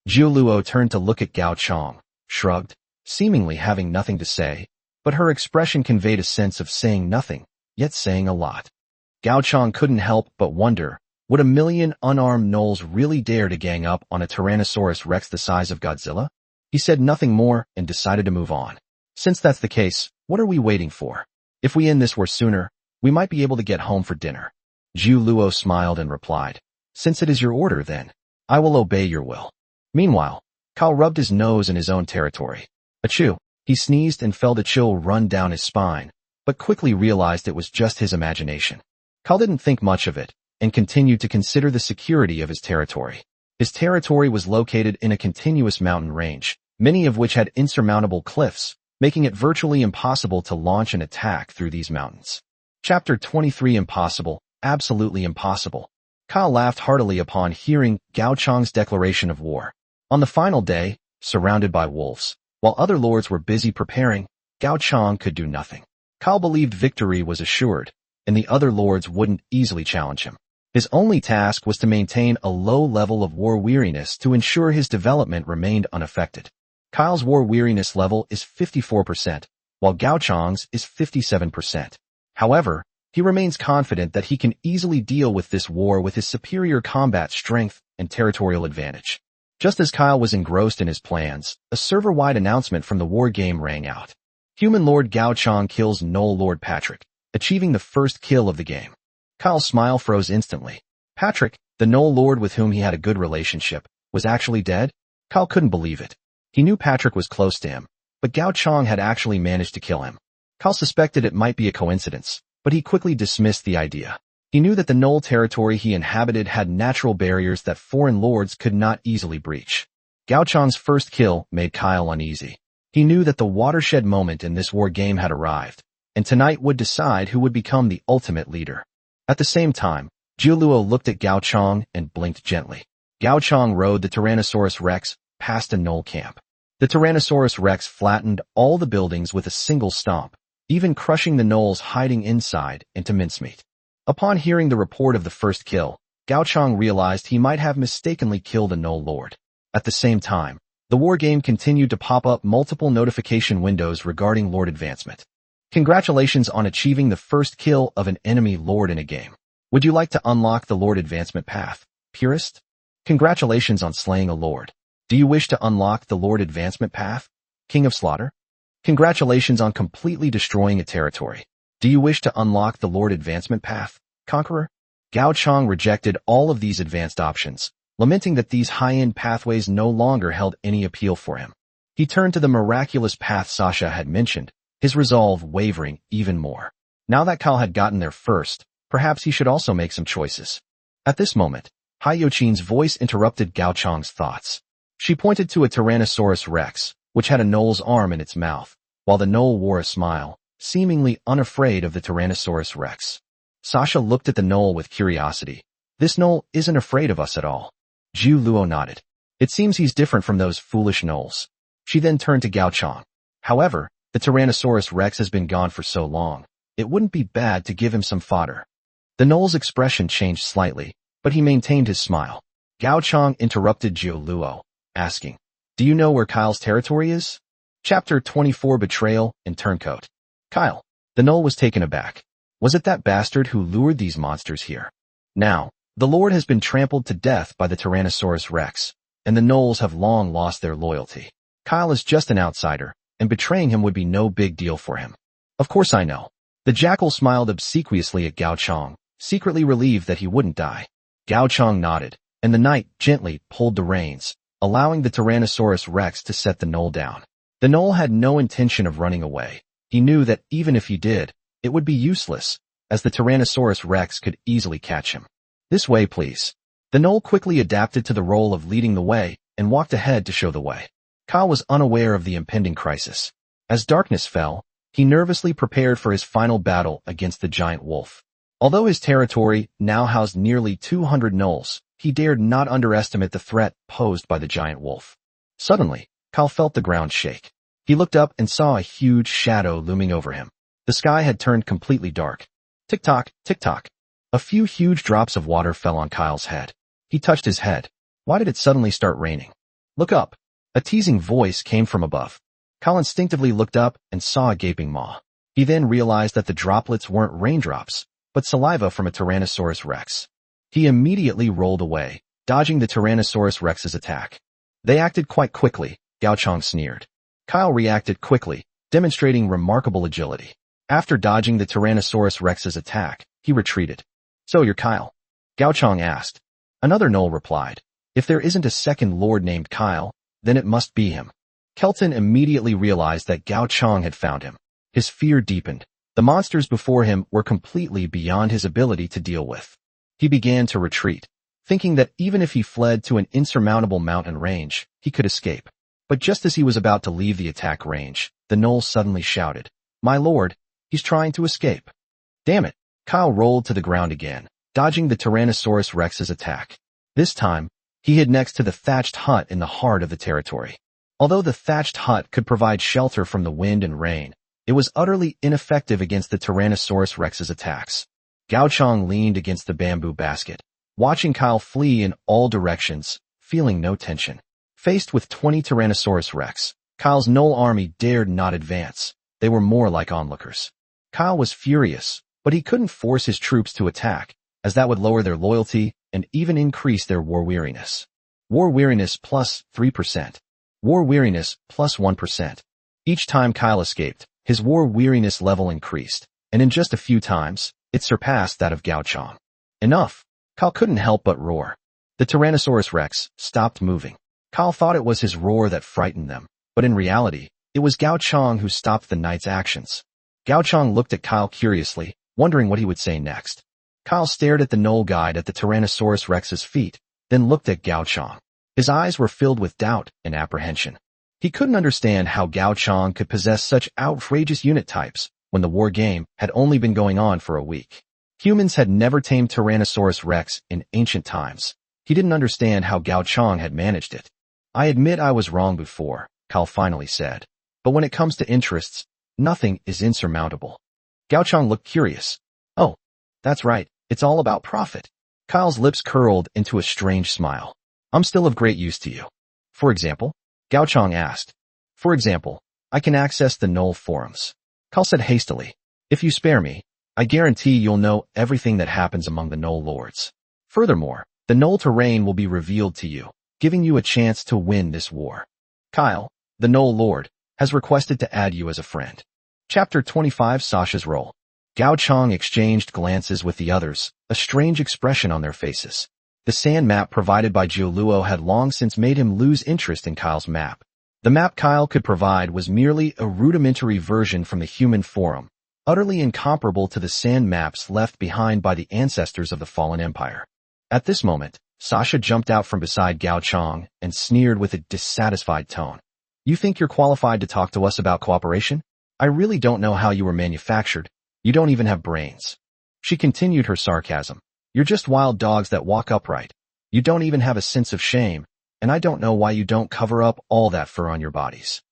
Jiu Luo turned to look at Gao Chang, shrugged, seemingly having nothing to say, but her expression conveyed a sense of saying nothing, yet saying a lot. Gao Chang couldn't help but wonder, would 1 million unarmed gnolls really dare to gang up on a Tyrannosaurus Rex the size of Godzilla? He said nothing more and decided to move on. Since that's the case, what are we waiting for? If we end this war sooner, we might be able to get home for dinner. Jiu Luo smiled and replied, Since it is your order then, I will obey your will. Meanwhile, Kale rubbed his nose in his own territory. Achoo! He sneezed and felt a chill run down his spine, but quickly realized it was just his imagination. Kale didn't think much of it, and continued to consider the security of his territory. His territory was located in a continuous mountain range, many of which had insurmountable cliffs, making it virtually impossible to launch an attack through these mountains. Chapter 23 Impossible, absolutely impossible. Kale laughed heartily upon hearing Gao Chang's declaration of war. On the final day, surrounded by wolves, while other lords were busy preparing, Gao Chang could do nothing. Kale believed victory was assured, and the other lords wouldn't easily challenge him. His only task was to maintain a low level of war weariness to ensure his development remained unaffected. Kale's war weariness level is 54%, while Gao Chang's is 57%. However, he remains confident that he can easily deal with this war with his superior combat strength and territorial advantage. Just as Kale was engrossed in his plans, a server-wide announcement from the war game rang out. Human Lord Gao Chang kills Knoll Lord Patrick, achieving the first kill of the game. Kale's smile froze instantly. Patrick, the Knoll Lord with whom he had a good relationship, was actually dead? Kale couldn't believe it. He knew Patrick was close to him, but Gao Chang had actually managed to kill him. Kale suspected it might be a coincidence, but he quickly dismissed the idea. He knew that the Knoll territory he inhabited had natural barriers that foreign lords could not easily breach. Gao Chang's first kill made Kale uneasy. He knew that the watershed moment in this war game had arrived, and tonight would decide who would become the ultimate leader. At the same time, Jiu Luo looked at Gao Chang and blinked gently. Gao Chang rode the Tyrannosaurus Rex past a Knoll camp. The Tyrannosaurus Rex flattened all the buildings with a single stomp, even crushing the gnolls hiding inside into mincemeat. Upon hearing the report of the first kill, Gao Chang realized he might have mistakenly killed a Knoll Lord. At the same time, the war game continued to pop up multiple notification windows regarding Lord advancement. Congratulations on achieving the first kill of an enemy Lord in a game. Would you like to unlock the Lord advancement path, Purist? Congratulations on slaying a Lord. Do you wish to unlock the Lord advancement path, King of Slaughter? Congratulations on completely destroying a territory. Do you wish to unlock the Lord advancement path, Conqueror? Gao Chang rejected all of these advanced options, lamenting that these high-end pathways no longer held any appeal for him. He turned to the miraculous path Sasha had mentioned, his resolve wavering even more. Now that Kale had gotten there first, perhaps he should also make some choices. At this moment, Hai Yochin's voice interrupted Gao Chang's thoughts. She pointed to a Tyrannosaurus rex, which had a Null's arm in its mouth, while the Null wore a smile, seemingly unafraid of the Tyrannosaurus rex. Sasha looked at the Null with curiosity. This Null isn't afraid of us at all. Zhu Luo nodded. It seems he's different from those foolish Nulls. She then turned to Gao Chang. However, the Tyrannosaurus rex has been gone for so long, it wouldn't be bad to give him some fodder. The Null's expression changed slightly, but he maintained his smile. Gao Chang interrupted Zhu Luo, asking, "Do you know where Kyle's territory is?" Chapter 24 Betrayal and Turncoat. Kyle. The Null was taken aback. Was it that bastard who lured these monsters here? Now, the Lord has been trampled to death by the Tyrannosaurus rex, and the Nulls have long lost their loyalty. Kyle is just an outsider, and betraying him would be no big deal for him. Of course I know. The jackal smiled obsequiously at Gao Chang, secretly relieved that he wouldn't die. Gao Chang nodded, and the knight gently pulled the reins, allowing the Tyrannosaurus rex to set the Null down. The Null had no intention of running away. He knew that even if he did, it would be useless, as the Tyrannosaurus rex could easily catch him. This way, please. The Null quickly adapted to the role of leading the way and walked ahead to show the way. Kyle was unaware of the impending crisis. As darkness fell, he nervously prepared for his final battle against the giant wolf. Although his territory now housed nearly 200 Nulls, he dared not underestimate the threat posed by the giant wolf. Suddenly, Kyle felt the ground shake. He looked up and saw a huge shadow looming over him. The sky had turned completely dark. Tick-tock, tick-tock. A few huge drops of water fell on Kyle's head. He touched his head. Why did it suddenly start raining? Look up. A teasing voice came from above. Kyle instinctively looked up and saw a gaping maw. He then realized that the droplets weren't raindrops, but saliva from a Tyrannosaurus rex. He immediately rolled away, dodging the Tyrannosaurus rex's attack. They acted quite quickly, Gao Chang sneered. Kyle reacted quickly, demonstrating remarkable agility. After dodging the Tyrannosaurus rex's attack, he retreated. So you're Kyle? Gao Chang asked. Another Null replied. If there isn't a second lord named Kyle, then it must be him. Kelton immediately realized that Gao Chang had found him. His fear deepened. The monsters before him were completely beyond his ability to deal with. He began to retreat, thinking that even if he fled to an insurmountable mountain range, he could escape. But just as he was about to leave the attack range, the Null suddenly shouted, "My lord, he's trying to escape." Damn it! Kyle rolled to the ground again, dodging the Tyrannosaurus rex's attack. This time, he hid next to the thatched hut in the heart of the territory. Although the thatched hut could provide shelter from the wind and rain, it was utterly ineffective against the Tyrannosaurus rex's attacks. Gao Chang leaned against the bamboo basket, watching Kyle flee in all directions, feeling no tension. Faced with 20 Tyrannosaurus rex, Kyle's Null army dared not advance. They were more like onlookers. Kyle was furious, but he couldn't force his troops to attack, as that would lower their loyalty and even increase their war weariness. War weariness plus 3%. War weariness plus 1%. Each time Kyle escaped, his war weariness level increased, and in just a few times, it surpassed that of Gao Chang. Enough! Kyle couldn't help but roar. The Tyrannosaurus rex stopped moving. Kyle thought it was his roar that frightened them, but in reality, it was Gao Chang who stopped the knight's actions. Gao Chang looked at Kyle curiously, wondering what he would say next. Kyle stared at the Null guide at the Tyrannosaurus rex's feet, then looked at Gao Chang. His eyes were filled with doubt and apprehension. He couldn't understand how Gao Chang could possess such outrageous unit types when the war game had only been going on for a week. Humans had never tamed Tyrannosaurus rex in ancient times. He didn't understand how Gao Chang had managed it. I admit I was wrong before, Kyle finally said. But when it comes to interests, nothing is insurmountable. Gao Chang looked curious. Oh, that's right, it's all about profit. Kyle's lips curled into a strange smile. I'm still of great use to you. For example? Gao Chang asked. For example, I can access the Null forums. Kyle said hastily. If you spare me, I guarantee you'll know everything that happens among the Null lords. Furthermore, the Null terrain will be revealed to you, giving you a chance to win this war. Kyle, the Null lord, has requested to add you as a friend. Chapter 25 Sasha's Role. Gao Chang exchanged glances with the others, a strange expression on their faces. The sand map provided by Zhu Luo had long since made him lose interest in Kyle's map. The map Kyle could provide was merely a rudimentary version from the human forum, utterly incomparable to the sand maps left behind by the ancestors of the fallen empire. At this moment, Sasha jumped out from beside Gao Chong and sneered with a dissatisfied tone. You think you're qualified to talk to us about cooperation? I really don't know how you were manufactured. You don't even have brains. She continued her sarcasm. You're just wild dogs that walk upright. You don't even have a sense of shame, and I don't know why you don't cover up all that fur on your bodies.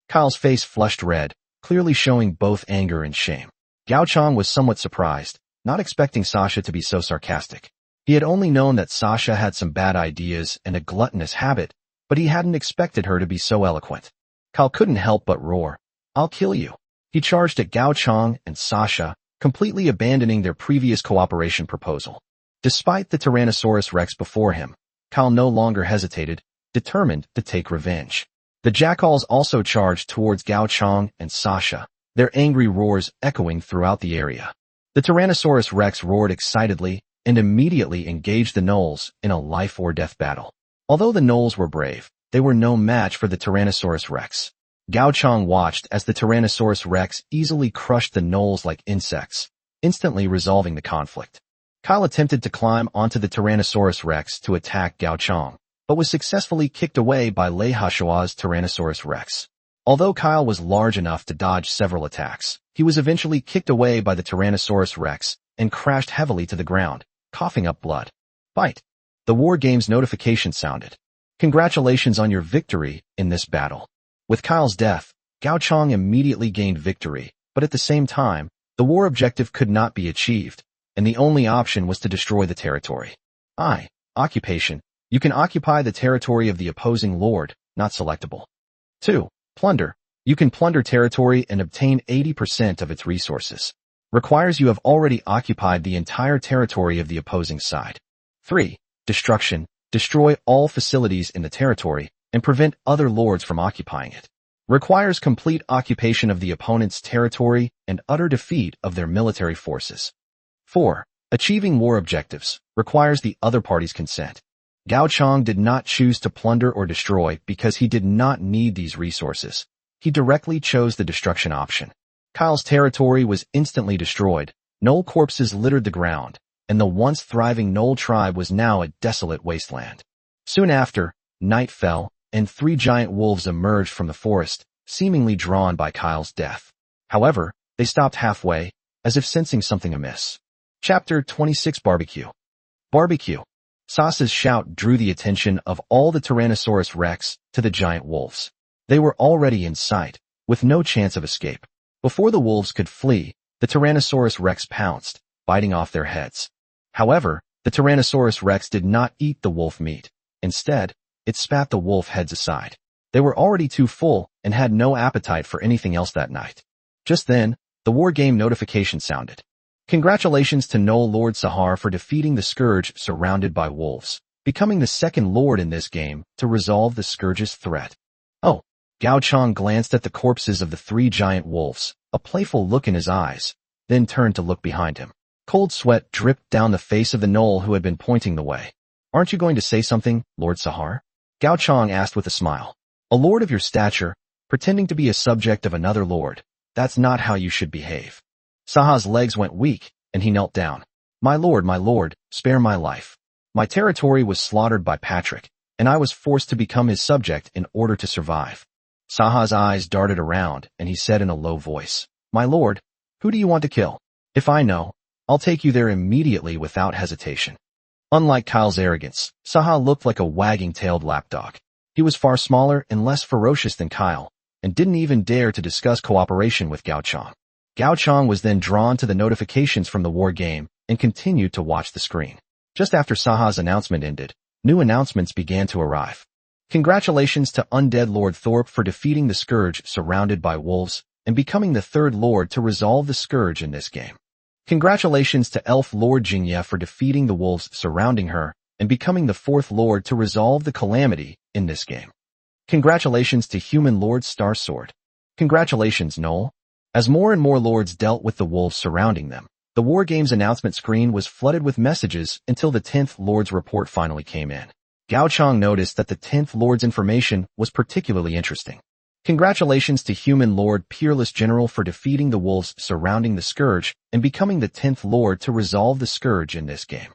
Kyle's face flushed red, clearly showing both anger and shame. Gao Chong was somewhat surprised, not expecting Sasha to be so sarcastic. He had only known that Sasha had some bad ideas and a gluttonous habit, but he hadn't expected her to be so eloquent. Kyle couldn't help but roar. I'll kill you. He charged at Gao Chong and Sasha, completely abandoning their previous cooperation proposal. Despite the Tyrannosaurus Rex before him, Kyle no longer hesitated, determined to take revenge. The jackals also charged towards Gao Chong and Sasha, their angry roars echoing throughout the area. The Tyrannosaurus Rex roared excitedly and immediately engaged the gnolls in a life-or-death battle. Although the gnolls were brave, they were no match for the Tyrannosaurus Rex. Gao Chong watched as the Tyrannosaurus Rex easily crushed the gnolls like insects, instantly resolving the conflict. Kyle attempted to climb onto the Tyrannosaurus Rex to attack Gao Chong, but was successfully kicked away by Lei Hashua's Tyrannosaurus Rex. Although Kyle was large enough to dodge several attacks, he was eventually kicked away by the Tyrannosaurus Rex and crashed heavily to the ground, coughing up blood. Fight! The War Games notification sounded. Congratulations on your victory in this battle. With Kyle's death, Gao Chong immediately gained victory, but at the same time, the war objective could not be achieved, and the only option was to destroy the territory. Occupation. You can occupy the territory of the opposing lord, not selectable. 2. Plunder. You can plunder territory and obtain 80% of its resources. Requires you have already occupied the entire territory of the opposing side. 3. Destruction. Destroy all facilities in the territory and prevent other lords from occupying it. Requires complete occupation of the opponent's territory and utter defeat of their military forces. 4. Achieving war objectives. Requires the other party's consent. Gao Chong did not choose to plunder or destroy because he did not need these resources. He directly chose the destruction option. Kyle's territory was instantly destroyed, Null corpses littered the ground, and the once thriving Null tribe was now a desolate wasteland. Soon after, night fell, and 3 giant wolves emerged from the forest, seemingly drawn by Kyle's death. However, they stopped halfway, as if sensing something amiss. Chapter 26 Barbecue. Barbecue. Sasha's shout drew the attention of all the Tyrannosaurus Rex to the giant wolves. They were already in sight, with no chance of escape. Before the wolves could flee, the Tyrannosaurus Rex pounced, biting off their heads. However, the Tyrannosaurus Rex did not eat the wolf meat. Instead, it spat the wolf heads aside. They were already too full and had no appetite for anything else that night. Just then, the war game notification sounded. Congratulations to Null Lord Sahar for defeating the Scourge surrounded by wolves, becoming the second lord in this game to resolve the Scourge's threat. Oh, Gao Chong glanced at the corpses of the 3 giant wolves, a playful look in his eyes, then turned to look behind him. Cold sweat dripped down the face of the Null who had been pointing the way. Aren't you going to say something, Lord Sahar? Gao Chong asked with a smile. A lord of your stature, pretending to be a subject of another lord, that's not how you should behave. Sahar's legs went weak, and he knelt down. My lord, spare my life. My territory was slaughtered by Patrick, and I was forced to become his subject in order to survive. Sahar's eyes darted around, and he said in a low voice, My lord, who do you want to kill? If I know, I'll take you there immediately without hesitation. Unlike Kyle's arrogance, Sahar looked like a wagging-tailed lapdog. He was far smaller and less ferocious than Kyle, and didn't even dare to discuss cooperation with Gao Chong. Gao Chong was then drawn to the notifications from the war game and continued to watch the screen. Just after Sahar's announcement ended, new announcements began to arrive. Congratulations to Undead Lord Thorpe for defeating the Scourge surrounded by wolves and becoming the 3rd lord to resolve the Scourge in this game. Congratulations to Elf Lord Jingya for defeating the wolves surrounding her and becoming the 4th lord to resolve the calamity in this game. Congratulations to Human Lord Starsword. Congratulations, Null. As more and more lords dealt with the wolves surrounding them, the war game's announcement screen was flooded with messages until the 10th lord's report finally came in. Gao Chong noticed that the 10th lord's information was particularly interesting. Congratulations to Human Lord Peerless General for defeating the wolves surrounding the Scourge and becoming the 10th lord to resolve the Scourge in this game.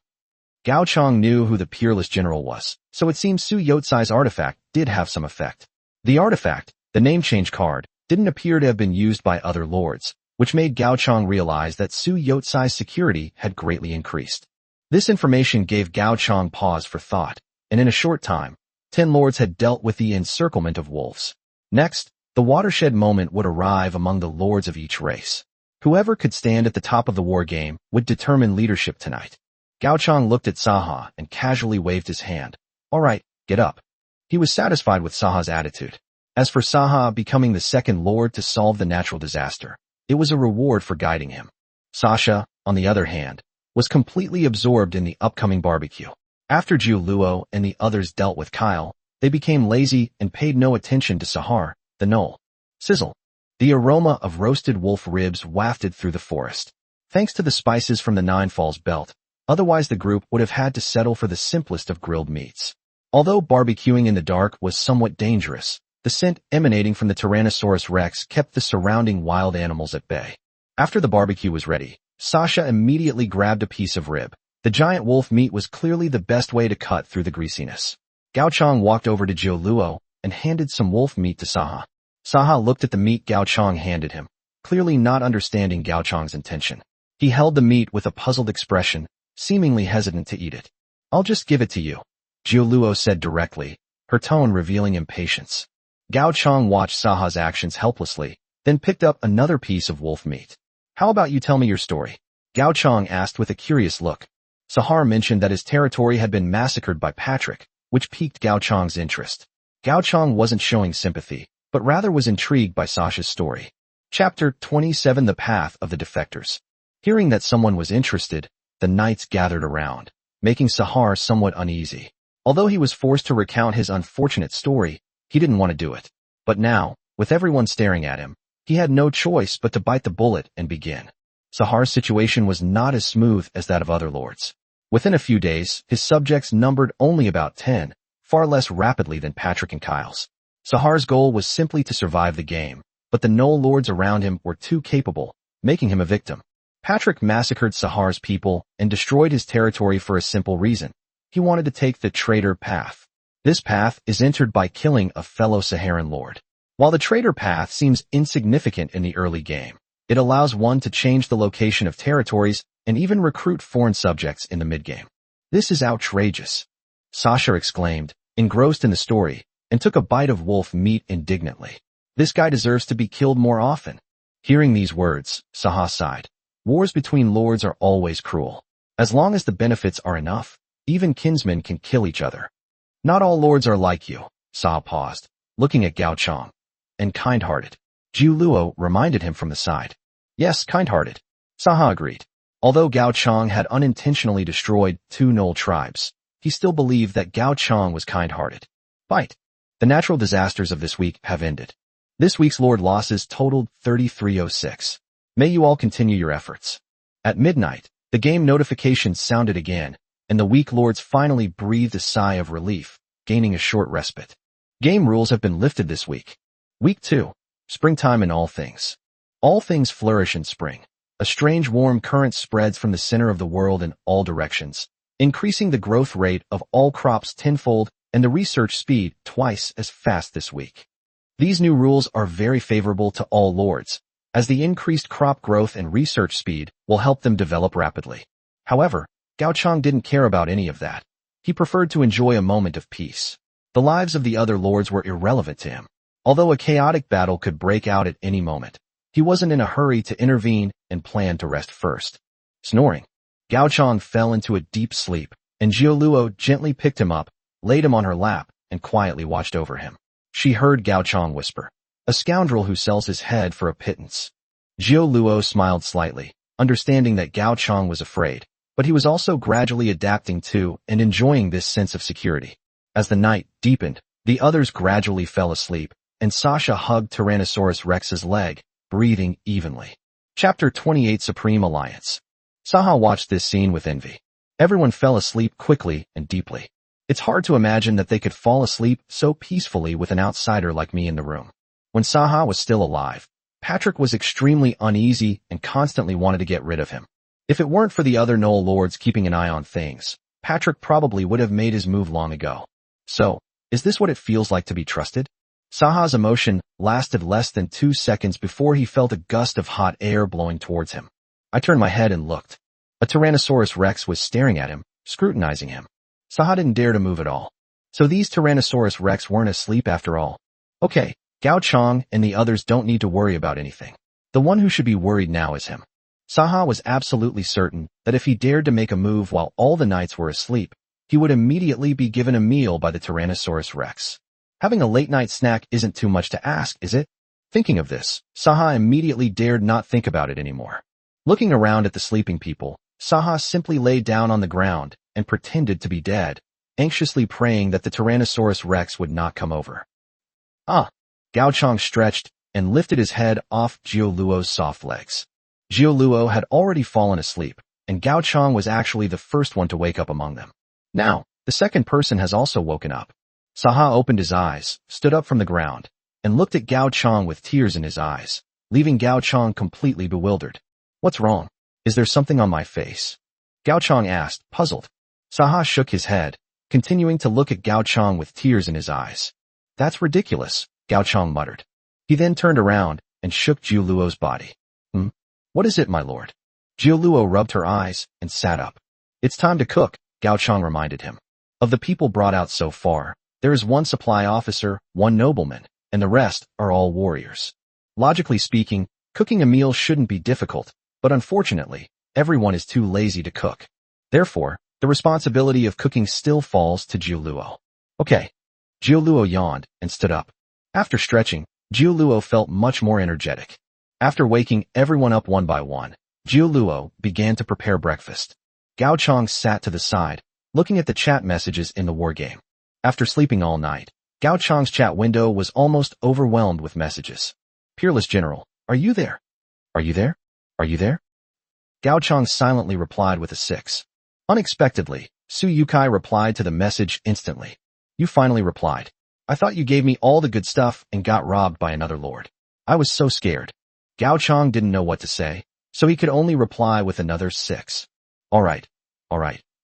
Gao Chong knew who the peerless general was, so it seems Su Yotsai's artifact did have some effect. The artifact, the name change card, didn't appear to have been used by other lords, which made Gao Chong realize that Su Yotsai's security had greatly increased. This information gave Gao Chong pause for thought, and in a short time, 10 lords had dealt with the encirclement of wolves. Next, the watershed moment would arrive among the lords of each race. Whoever could stand at the top of the war game would determine leadership tonight. Gao Chong looked at Sahar and casually waved his hand. All right, get up. He was satisfied with Sahar's attitude. As for Sahar becoming the second lord to solve the natural disaster, it was a reward for guiding him. Sasha, on the other hand, was completely absorbed in the upcoming barbecue. After Jiu Luo and the others dealt with Kale, they became lazy and paid no attention to Sahar, the Null. Sizzle. The aroma of roasted wolf ribs wafted through the forest. Thanks to the spices from the Nine Falls belt, otherwise the group would have had to settle for the simplest of grilled meats. Although barbecuing in the dark was somewhat dangerous, the scent emanating from the Tyrannosaurus Rex kept the surrounding wild animals at bay. After the barbecue was ready, Sasha immediately grabbed a piece of rib. The giant wolf meat was clearly the best way to cut through the greasiness. Gao Chong walked over to Jiu Luo and handed some wolf meat to Sahar. Sahar looked at the meat Gao Chong handed him, clearly not understanding Gao Chong's intention. He held the meat with a puzzled expression, seemingly hesitant to eat it. I'll just give it to you, Jiu Luo said directly, her tone revealing impatience. Gao Chong watched Sahar's actions helplessly, then picked up another piece of wolf meat. How about you tell me your story? Gao Chong asked with a curious look. Sahar mentioned that his territory had been massacred by Patrick, which piqued Gao Chong's interest. Gao Chong wasn't showing sympathy, but rather was intrigued by Sasha's story. Chapter 27: The Path of the Defectors. Hearing that someone was interested, the knights gathered around, making Sahar somewhat uneasy. Although he was forced to recount his unfortunate story, he didn't want to do it. But now, with everyone staring at him, he had no choice but to bite the bullet and begin. Sahar's situation was not as smooth as that of other lords. Within a few days, his subjects numbered only about 10, far less rapidly than Patrick and Kyle's. Sahar's goal was simply to survive the game, but the Null lords around him were too capable, making him a victim. Patrick massacred Sahar's people and destroyed his territory for a simple reason. He wanted to take the traitor path. This path is entered by killing a fellow Saharan lord. While the traitor path seems insignificant in the early game, it allows one to change the location of territories and even recruit foreign subjects in the mid-game. This is outrageous, Sasha exclaimed, engrossed in the story, and took a bite of wolf meat indignantly. This guy deserves to be killed more often. Hearing these words, Sahar sighed. Wars between lords are always cruel. As long as the benefits are enough, even kinsmen can kill each other. Not all lords are like you, Sahar paused, looking at Gao Chong. And kind-hearted. Jiu Luo reminded him from the side. Yes, kind-hearted. Sahar agreed. Although Gao Chong had unintentionally destroyed 2 Null tribes, he still believed that Gao Chong was kind-hearted. Bite. The natural disasters of this week have ended. This week's lord losses totaled 3306. May you all continue your efforts. At midnight, the game notifications sounded again, and the weak lords finally breathed a sigh of relief, gaining a short respite. Game rules have been lifted this week. Week 2. Springtime in all things. All things flourish in spring. A strange warm current spreads from the center of the world in all directions, increasing the growth rate of all crops tenfold and the research speed twice as fast this week. These new rules are very favorable to all lords, as the increased crop growth and research speed will help them develop rapidly. However, Gao Chong didn't care about any of that. He preferred to enjoy a moment of peace. The lives of the other lords were irrelevant to him. Although a chaotic battle could break out at any moment, he wasn't in a hurry to intervene and planned to rest first. Snoring, Gao Chong fell into a deep sleep, and Jiu Luo gently picked him up, laid him on her lap, and quietly watched over him. She heard Gao Chong whisper, "A scoundrel who sells his head for a pittance." Jiu Luo smiled slightly, understanding that Gao Chong was afraid, but he was also gradually adapting to and enjoying this sense of security. As the night deepened, the others gradually fell asleep, and Sasha hugged Tyrannosaurus Rex's leg, breathing evenly. Chapter 28: Supreme Alliance. Sahar watched this scene with envy. Everyone fell asleep quickly and deeply. It's hard to imagine that they could fall asleep so peacefully with an outsider like me in the room. When Sahar was still alive, Patrick was extremely uneasy and constantly wanted to get rid of him. If it weren't for the other Null lords keeping an eye on things, Patrick probably would have made his move long ago. So, is this what it feels like to be trusted? Saha's emotion lasted less than 2 seconds before he felt a gust of hot air blowing towards him. I turned my head and looked. A Tyrannosaurus Rex was staring at him, scrutinizing him. Saha didn't dare to move at all. So these Tyrannosaurus Rex weren't asleep after all. Okay, Gao Chang and the others don't need to worry about anything. The one who should be worried now is him. Saha was absolutely certain that if he dared to make a move while all the knights were asleep, he would immediately be given a meal by the Tyrannosaurus Rex. Having a late-night snack isn't too much to ask, is it? Thinking of this, Saha immediately dared not think about it anymore. Looking around at the sleeping people, Saha simply lay down on the ground and pretended to be dead, anxiously praying that the Tyrannosaurus Rex would not come over. Gao Chang stretched and lifted his head off Jiu Luo's soft legs. Jiu Luo had already fallen asleep, and Gao Chang was actually the first one to wake up among them. Now, the second person has also woken up. Saha opened his eyes, stood up from the ground, and looked at Gao Chang with tears in his eyes, leaving Gao Chang completely bewildered. What's wrong? Is there something on my face? Gao Chang asked, puzzled. Saha shook his head, continuing to look at Gao Chang with tears in his eyes. That's ridiculous, Gao Chang muttered. He then turned around and shook Jiu Luo's body. What is it, my lord? Jiu Luo rubbed her eyes and sat up. It's time to cook, Gao Chang reminded him. Of the people brought out so far, there is one supply officer, one nobleman, and the rest are all warriors. Logically speaking, cooking a meal shouldn't be difficult, but unfortunately, everyone is too lazy to cook. Therefore, the responsibility of cooking still falls to Jiu Luo. Okay. Jiu Luo yawned and stood up. After stretching, Jiu Luo felt much more energetic. After waking everyone up one by one, Jiu Luo began to prepare breakfast. Gao Chang sat to the side, looking at the chat messages in the war game. After sleeping all night, Gao Chang's chat window was almost overwhelmed with messages. Peerless General, are you there? Are you there? Are you there? Gao Chang silently replied with a 6. Unexpectedly, Suyukai replied to the message instantly. You finally replied. I thought you gave me all the good stuff and got robbed by another lord. I was so scared. Gao Chang didn't know what to say, so he could only reply with another 6. All right,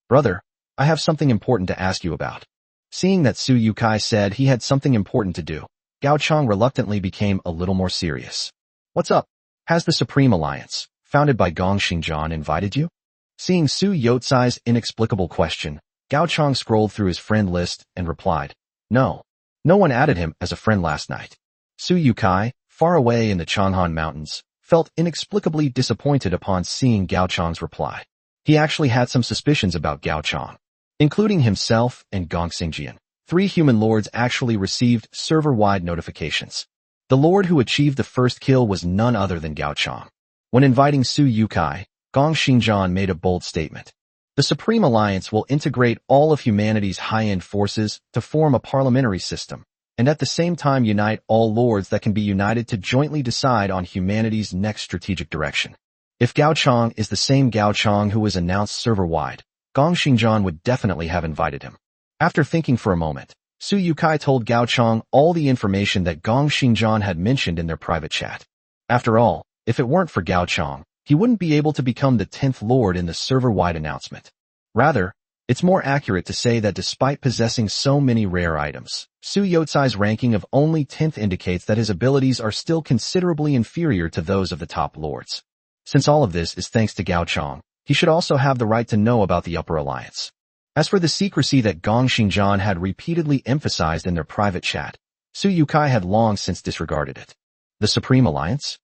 brother, I have something important to ask you about. Seeing that Suyukai said he had something important to do, Gao Chang reluctantly became a little more serious. What's up? Has the Supreme Alliance, founded by Gong Xingjian, invited you? Seeing Su Yotsai's inexplicable question, Gao Chang scrolled through his friend list and replied, No. No one added him as a friend last night. Suyukai, far away in the Changhan Mountains, felt inexplicably disappointed upon seeing Gao Chang's reply. He actually had some suspicions about Gao Chang. Including himself and Gong Xingjian, 3 human lords actually received server-wide notifications. The lord who achieved the first kill was none other than Gao Chang. When inviting Suyukai, Gong Xingjian made a bold statement. The Supreme Alliance will integrate all of humanity's high-end forces to form a parliamentary system, and at the same time unite all lords that can be united to jointly decide on humanity's next strategic direction. If Gao Chang is the same Gao Chang who was announced server-wide, Gong Xingjian would definitely have invited him. After thinking for a moment, Suyukai told Gao Chang all the information that Gong Xingjian had mentioned in their private chat. After all, if it weren't for Gao Chang, he wouldn't be able to become the 10th lord in the server-wide announcement. Rather, it's more accurate to say that despite possessing so many rare items, Su Yotsai's ranking of only 10th indicates that his abilities are still considerably inferior to those of the top lords. Since all of this is thanks to Gao Chang, he should also have the right to know about the Upper Alliance. As for the secrecy that Gong Xingjian had repeatedly emphasized in their private chat, Suyukai had long since disregarded it. The Supreme Alliance?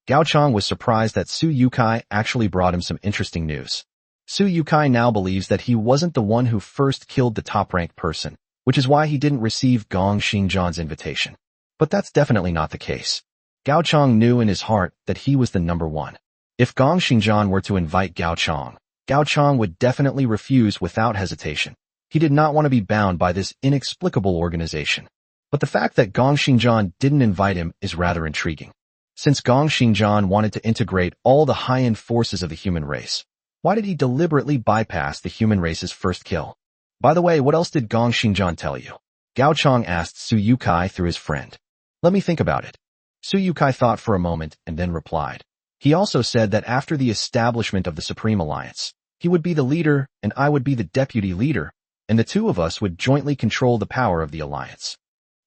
Gao Chang was surprised that Suyukai actually brought him some interesting news. Suyukai now believes that he wasn't the one who first killed the top-ranked person, which is why he didn't receive Gong Xingjian's invitation. But that's definitely not the case. Gao Chang knew in his heart that he was the number one. If Gong Xingjian were to invite Gao Chang would definitely refuse without hesitation. He did not want to be bound by this inexplicable organization. But the fact that Gong Xingjian didn't invite him is rather intriguing. Since Gong Xingjian wanted to integrate all the high-end forces of the human race, why did he deliberately bypass the human race's first kill? By the way, what else did Gong Xingjian tell you? Gao Chang asked Suyukai through his friend. Let me think about it. Suyukai thought for a moment and then replied. He also said that after the establishment of the Supreme Alliance, He would be the leader, and I would be the deputy leader, and the two of us would jointly control the power of the alliance.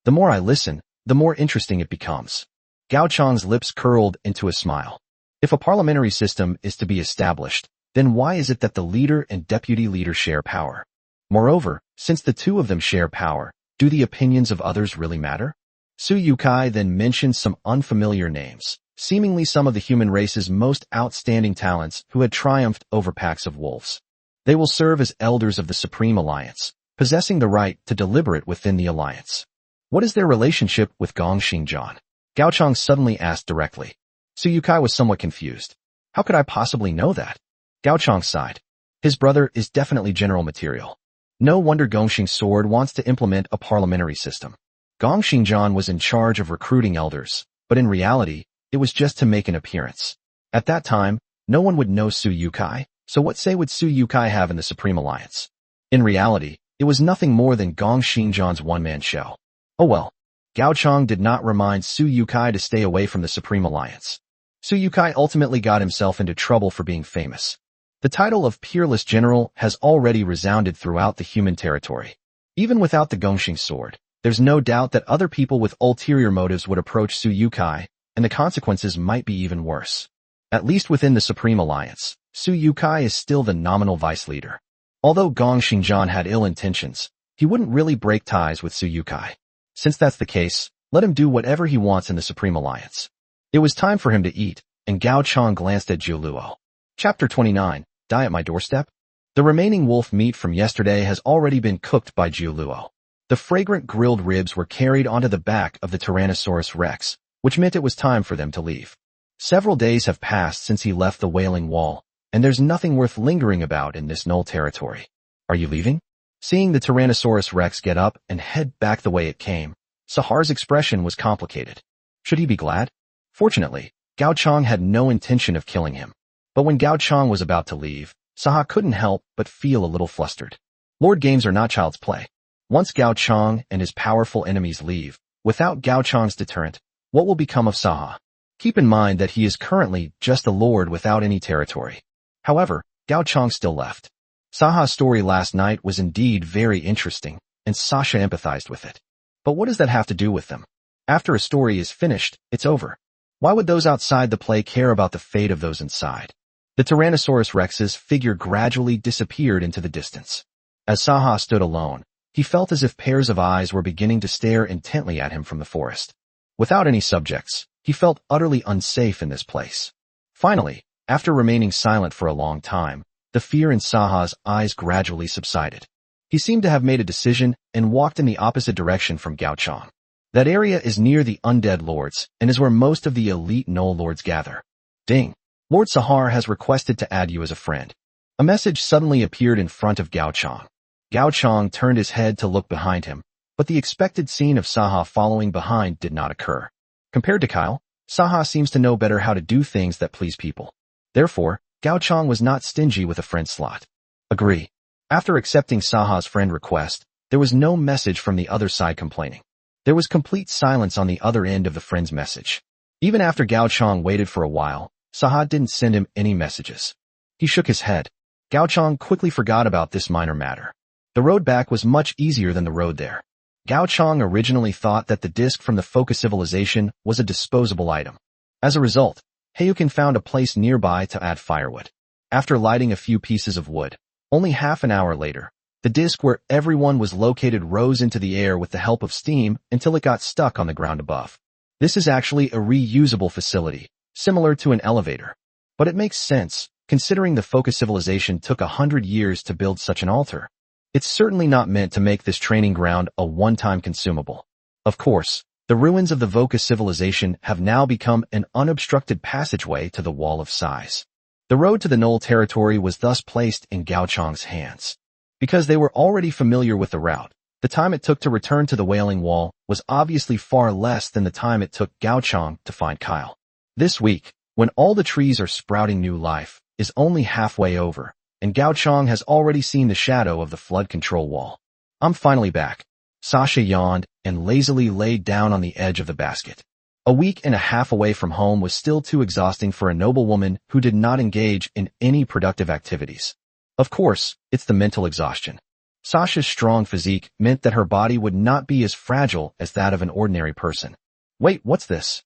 The more I listen, the more interesting it becomes. Gao Chang's lips curled into a smile. If a parliamentary system is to be established, then why is it that the leader and deputy leader share power? Moreover, since the two of them share power, do the opinions of others really matter? Suyukai then mentioned some unfamiliar names, seemingly some of the human race's most outstanding talents who had triumphed over packs of wolves. They will serve as elders of the Supreme Alliance, possessing the right to deliberate within the alliance. What is their relationship with Gong Xingjian? Gao Chang suddenly asked directly. Suyukai was somewhat confused. How could I possibly know that? Gao Chang sighed. His brother is definitely general material. No wonder Gongxing's sword wants to implement a parliamentary system. Gong Xingjian was in charge of recruiting elders, but in reality, it was just to make an appearance. At that time, no one would know Suyukai, so what say would Suyukai have in the Supreme Alliance? In reality, it was nothing more than Gong Xingjian's one-man show. Oh well. Gao Chang did not remind Suyukai to stay away from the Supreme Alliance. Suyukai ultimately got himself into trouble for being famous. The title of Peerless General has already resounded throughout the human territory. Even without the Gongxing sword, there's no doubt that other people with ulterior motives would approach Suyukai, and the consequences might be even worse. At least within the Supreme Alliance, Suyukai is still the nominal vice leader. Although Gong Xingjian had ill intentions, he wouldn't really break ties with Suyukai. Since that's the case, let him do whatever he wants in the Supreme Alliance. It was time for him to eat, and Gao Chang glanced at Jiuluo. Chapter 29, Die at My Doorstep? The remaining wolf meat from yesterday has already been cooked by Jiuluo. The fragrant grilled ribs were carried onto the back of the Tyrannosaurus Rex, which meant it was time for them to leave. Several days have passed since he left the Wailing Wall, and there's nothing worth lingering about in this Null territory. Are you leaving? Seeing the Tyrannosaurus Rex get up and head back the way it came, Sahar's expression was complicated. Should he be glad? Fortunately, Gao Chang had no intention of killing him. But when Gao Chang was about to leave, Sahar couldn't help but feel a little flustered. Lord games are not child's play. Once Gao Chang and his powerful enemies leave, without Gao Chang's deterrent, what will become of Sahar? Keep in mind that he is currently just a lord without any territory. However, Gao Chang still left. Saha's story last night was indeed very interesting, and Sasha empathized with it. But what does that have to do with them? After a story is finished, it's over. Why would those outside the play care about the fate of those inside? The Tyrannosaurus Rex's figure gradually disappeared into the distance. As Saha stood alone, he felt as if pairs of eyes were beginning to stare intently at him from the forest. Without any subjects, he felt utterly unsafe in this place. Finally, after remaining silent for a long time, the fear in Saha's eyes gradually subsided. He seemed to have made a decision and walked in the opposite direction from Gao Chang. That area is near the Undead Lords and is where most of the elite Null Lords gather. Ding! Lord Sahar has requested to add you as a friend. A message suddenly appeared in front of Gao Chang. Gao Chang turned his head to look behind him, but the expected scene of Saha following behind did not occur. Compared to Kale, Saha seems to know better how to do things that please people. Therefore, Gao Chang was not stingy with a friend slot. Agree. After accepting Saha's friend request, there was no message from the other side complaining. There was complete silence on the other end of the friend's message. Even after Gao Chang waited for a while, Saha didn't send him any messages. He shook his head. Gao Chang quickly forgot about this minor matter. The road back was much easier than the road there. Gao Chang originally thought that the disc from the Foka civilization was a disposable item. As a result, Hayukin found a place nearby to add firewood. After lighting a few pieces of wood, only half an hour later, the disc where everyone was located rose into the air with the help of steam until it got stuck on the ground above. This is actually a reusable facility, similar to an elevator. But it makes sense, considering the Foka civilization took 100 years to build such an altar. It's certainly not meant to make this training ground a one-time consumable. Of course, the ruins of the Voka civilization have now become an unobstructed passageway to the Wall of Size. The road to the Null territory was thus placed in Gao Chang's hands. Because they were already familiar with the route, the time it took to return to the Wailing Wall was obviously far less than the time it took Gao Chang to find Kale. This week, when all the trees are sprouting new life, is only halfway over, and Gao Chang has already seen the shadow of the flood control wall. I'm finally back. Sasha yawned and lazily laid down on the edge of the basket. A week and a half away from home was still too exhausting for a noble woman who did not engage in any productive activities. Of course, it's the mental exhaustion. Sasha's strong physique meant that her body would not be as fragile as that of an ordinary person. Wait, what's this?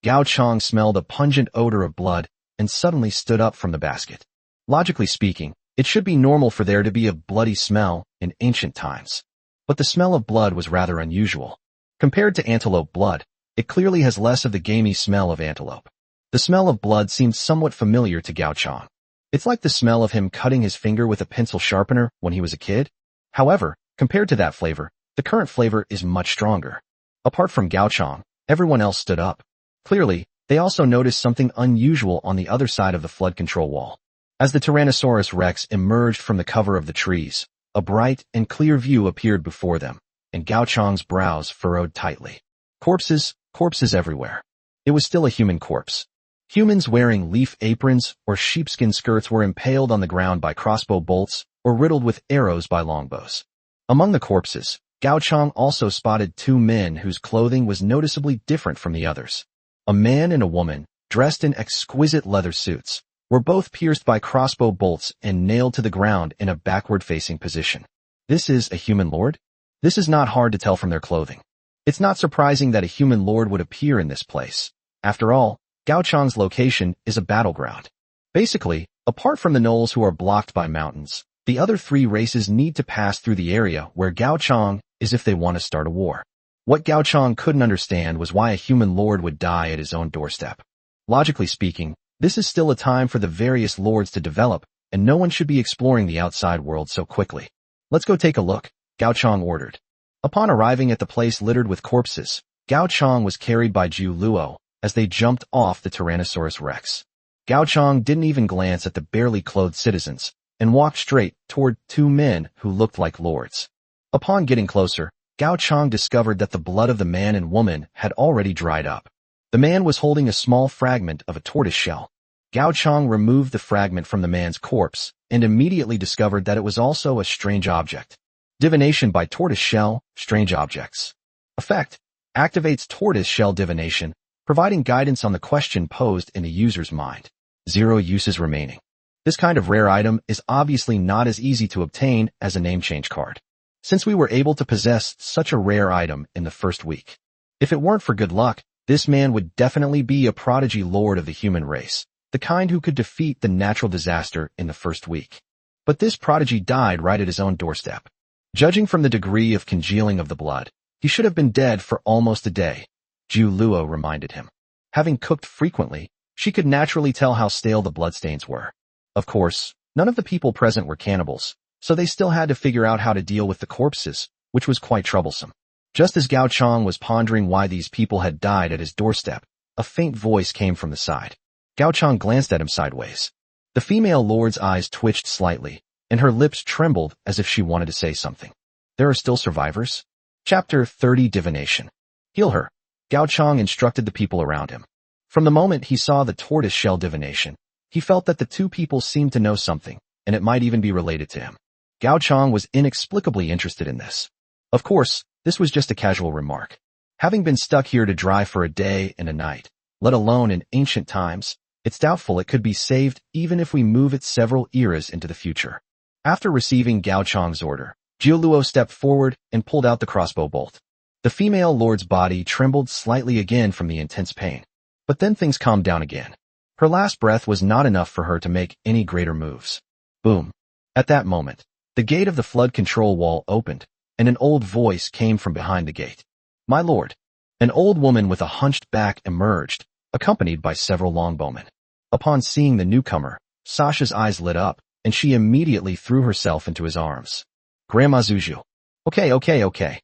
Gao Chang smelled a pungent odor of blood and suddenly stood up from the basket. Logically speaking, it should be normal for there to be a bloody smell in ancient times. But the smell of blood was rather unusual. Compared to antelope blood, it clearly has less of the gamey smell of antelope. The smell of blood seemed somewhat familiar to Gao Chang. It's like the smell of him cutting his finger with a pencil sharpener when he was a kid. However, compared to that flavor, the current flavor is much stronger. Apart from Gao Chang, everyone else stood up. Clearly, they also noticed something unusual on the other side of the flood control wall. As the Tyrannosaurus Rex emerged from the cover of the trees, a bright and clear view appeared before them, and Gao Chang's brows furrowed tightly. Corpses everywhere. It was still a human corpse. Humans wearing leaf aprons or sheepskin skirts were impaled on the ground by crossbow bolts or riddled with arrows by longbows. Among the corpses, Gao Chang also spotted two men whose clothing was noticeably different from the others. A man and a woman, dressed in exquisite leather suits, were both pierced by crossbow bolts and nailed to the ground in a backward-facing position. This is a human lord? This is not hard to tell from their clothing. It's not surprising that a human lord would appear in this place. After all, Gao Chang's location is a battleground. Basically, apart from the gnolls who are blocked by mountains, the other three races need to pass through the area where Gao Chang is if they want to start a war. What Gao Chang couldn't understand was why a human lord would die at his own doorstep. Logically speaking, this is still a time for the various lords to develop, and no one should be exploring the outside world so quickly. Let's go take a look, Gao Chang ordered. Upon arriving at the place littered with corpses, Gao Chang was carried by Zhu Luo as they jumped off the Tyrannosaurus Rex. Gao Chang didn't even glance at the barely clothed citizens and walked straight toward two men who looked like lords. Upon getting closer, Gao Chang discovered that the blood of the man and woman had already dried up. The man was holding a small fragment of a tortoise shell. Gao Chang removed the fragment from the man's corpse and immediately discovered that it was also a strange object. Divination by tortoise shell, strange objects. Effect: activates tortoise shell divination, providing guidance on the question posed in the user's mind. 0 uses remaining. This kind of rare item is obviously not as easy to obtain as a name change card, since we were able to possess such a rare item in the first week. If it weren't for good luck, this man would definitely be a prodigy lord of the human race, the kind who could defeat the natural disaster in the first week. But this prodigy died right at his own doorstep. Judging from the degree of congealing of the blood, he should have been dead for almost a day, Zhu Luo reminded him. Having cooked frequently, she could naturally tell how stale the bloodstains were. Of course, none of the people present were cannibals, so they still had to figure out how to deal with the corpses, which was quite troublesome. Just as Gao Chang was pondering why these people had died at his doorstep, a faint voice came from the side. Gao Chang glanced at him sideways. The female lord's eyes twitched slightly, and her lips trembled as if she wanted to say something. There are still survivors? Chapter 30 Divination. Heal her, Gao Chang instructed the people around him. From the moment he saw the tortoise shell divination, he felt that the two people seemed to know something, and it might even be related to him. Gao Chang was inexplicably interested in this. Of course, this was just a casual remark. Having been stuck here to dry for a day and a night, let alone in ancient times, it's doubtful it could be saved even if we move it several eras into the future. After receiving Gao Chang's order, Zhu Luo stepped forward and pulled out the crossbow bolt. The female lord's body trembled slightly again from the intense pain. But then things calmed down again. Her last breath was not enough for her to make any greater moves. Boom. At that moment, the gate of the flood control wall opened, and an old voice came from behind the gate. My lord. An old woman with a hunched back emerged, accompanied by several longbowmen. Upon seeing the newcomer, Sasha's eyes lit up, and she immediately threw herself into his arms. Grandma Zuju. Okay.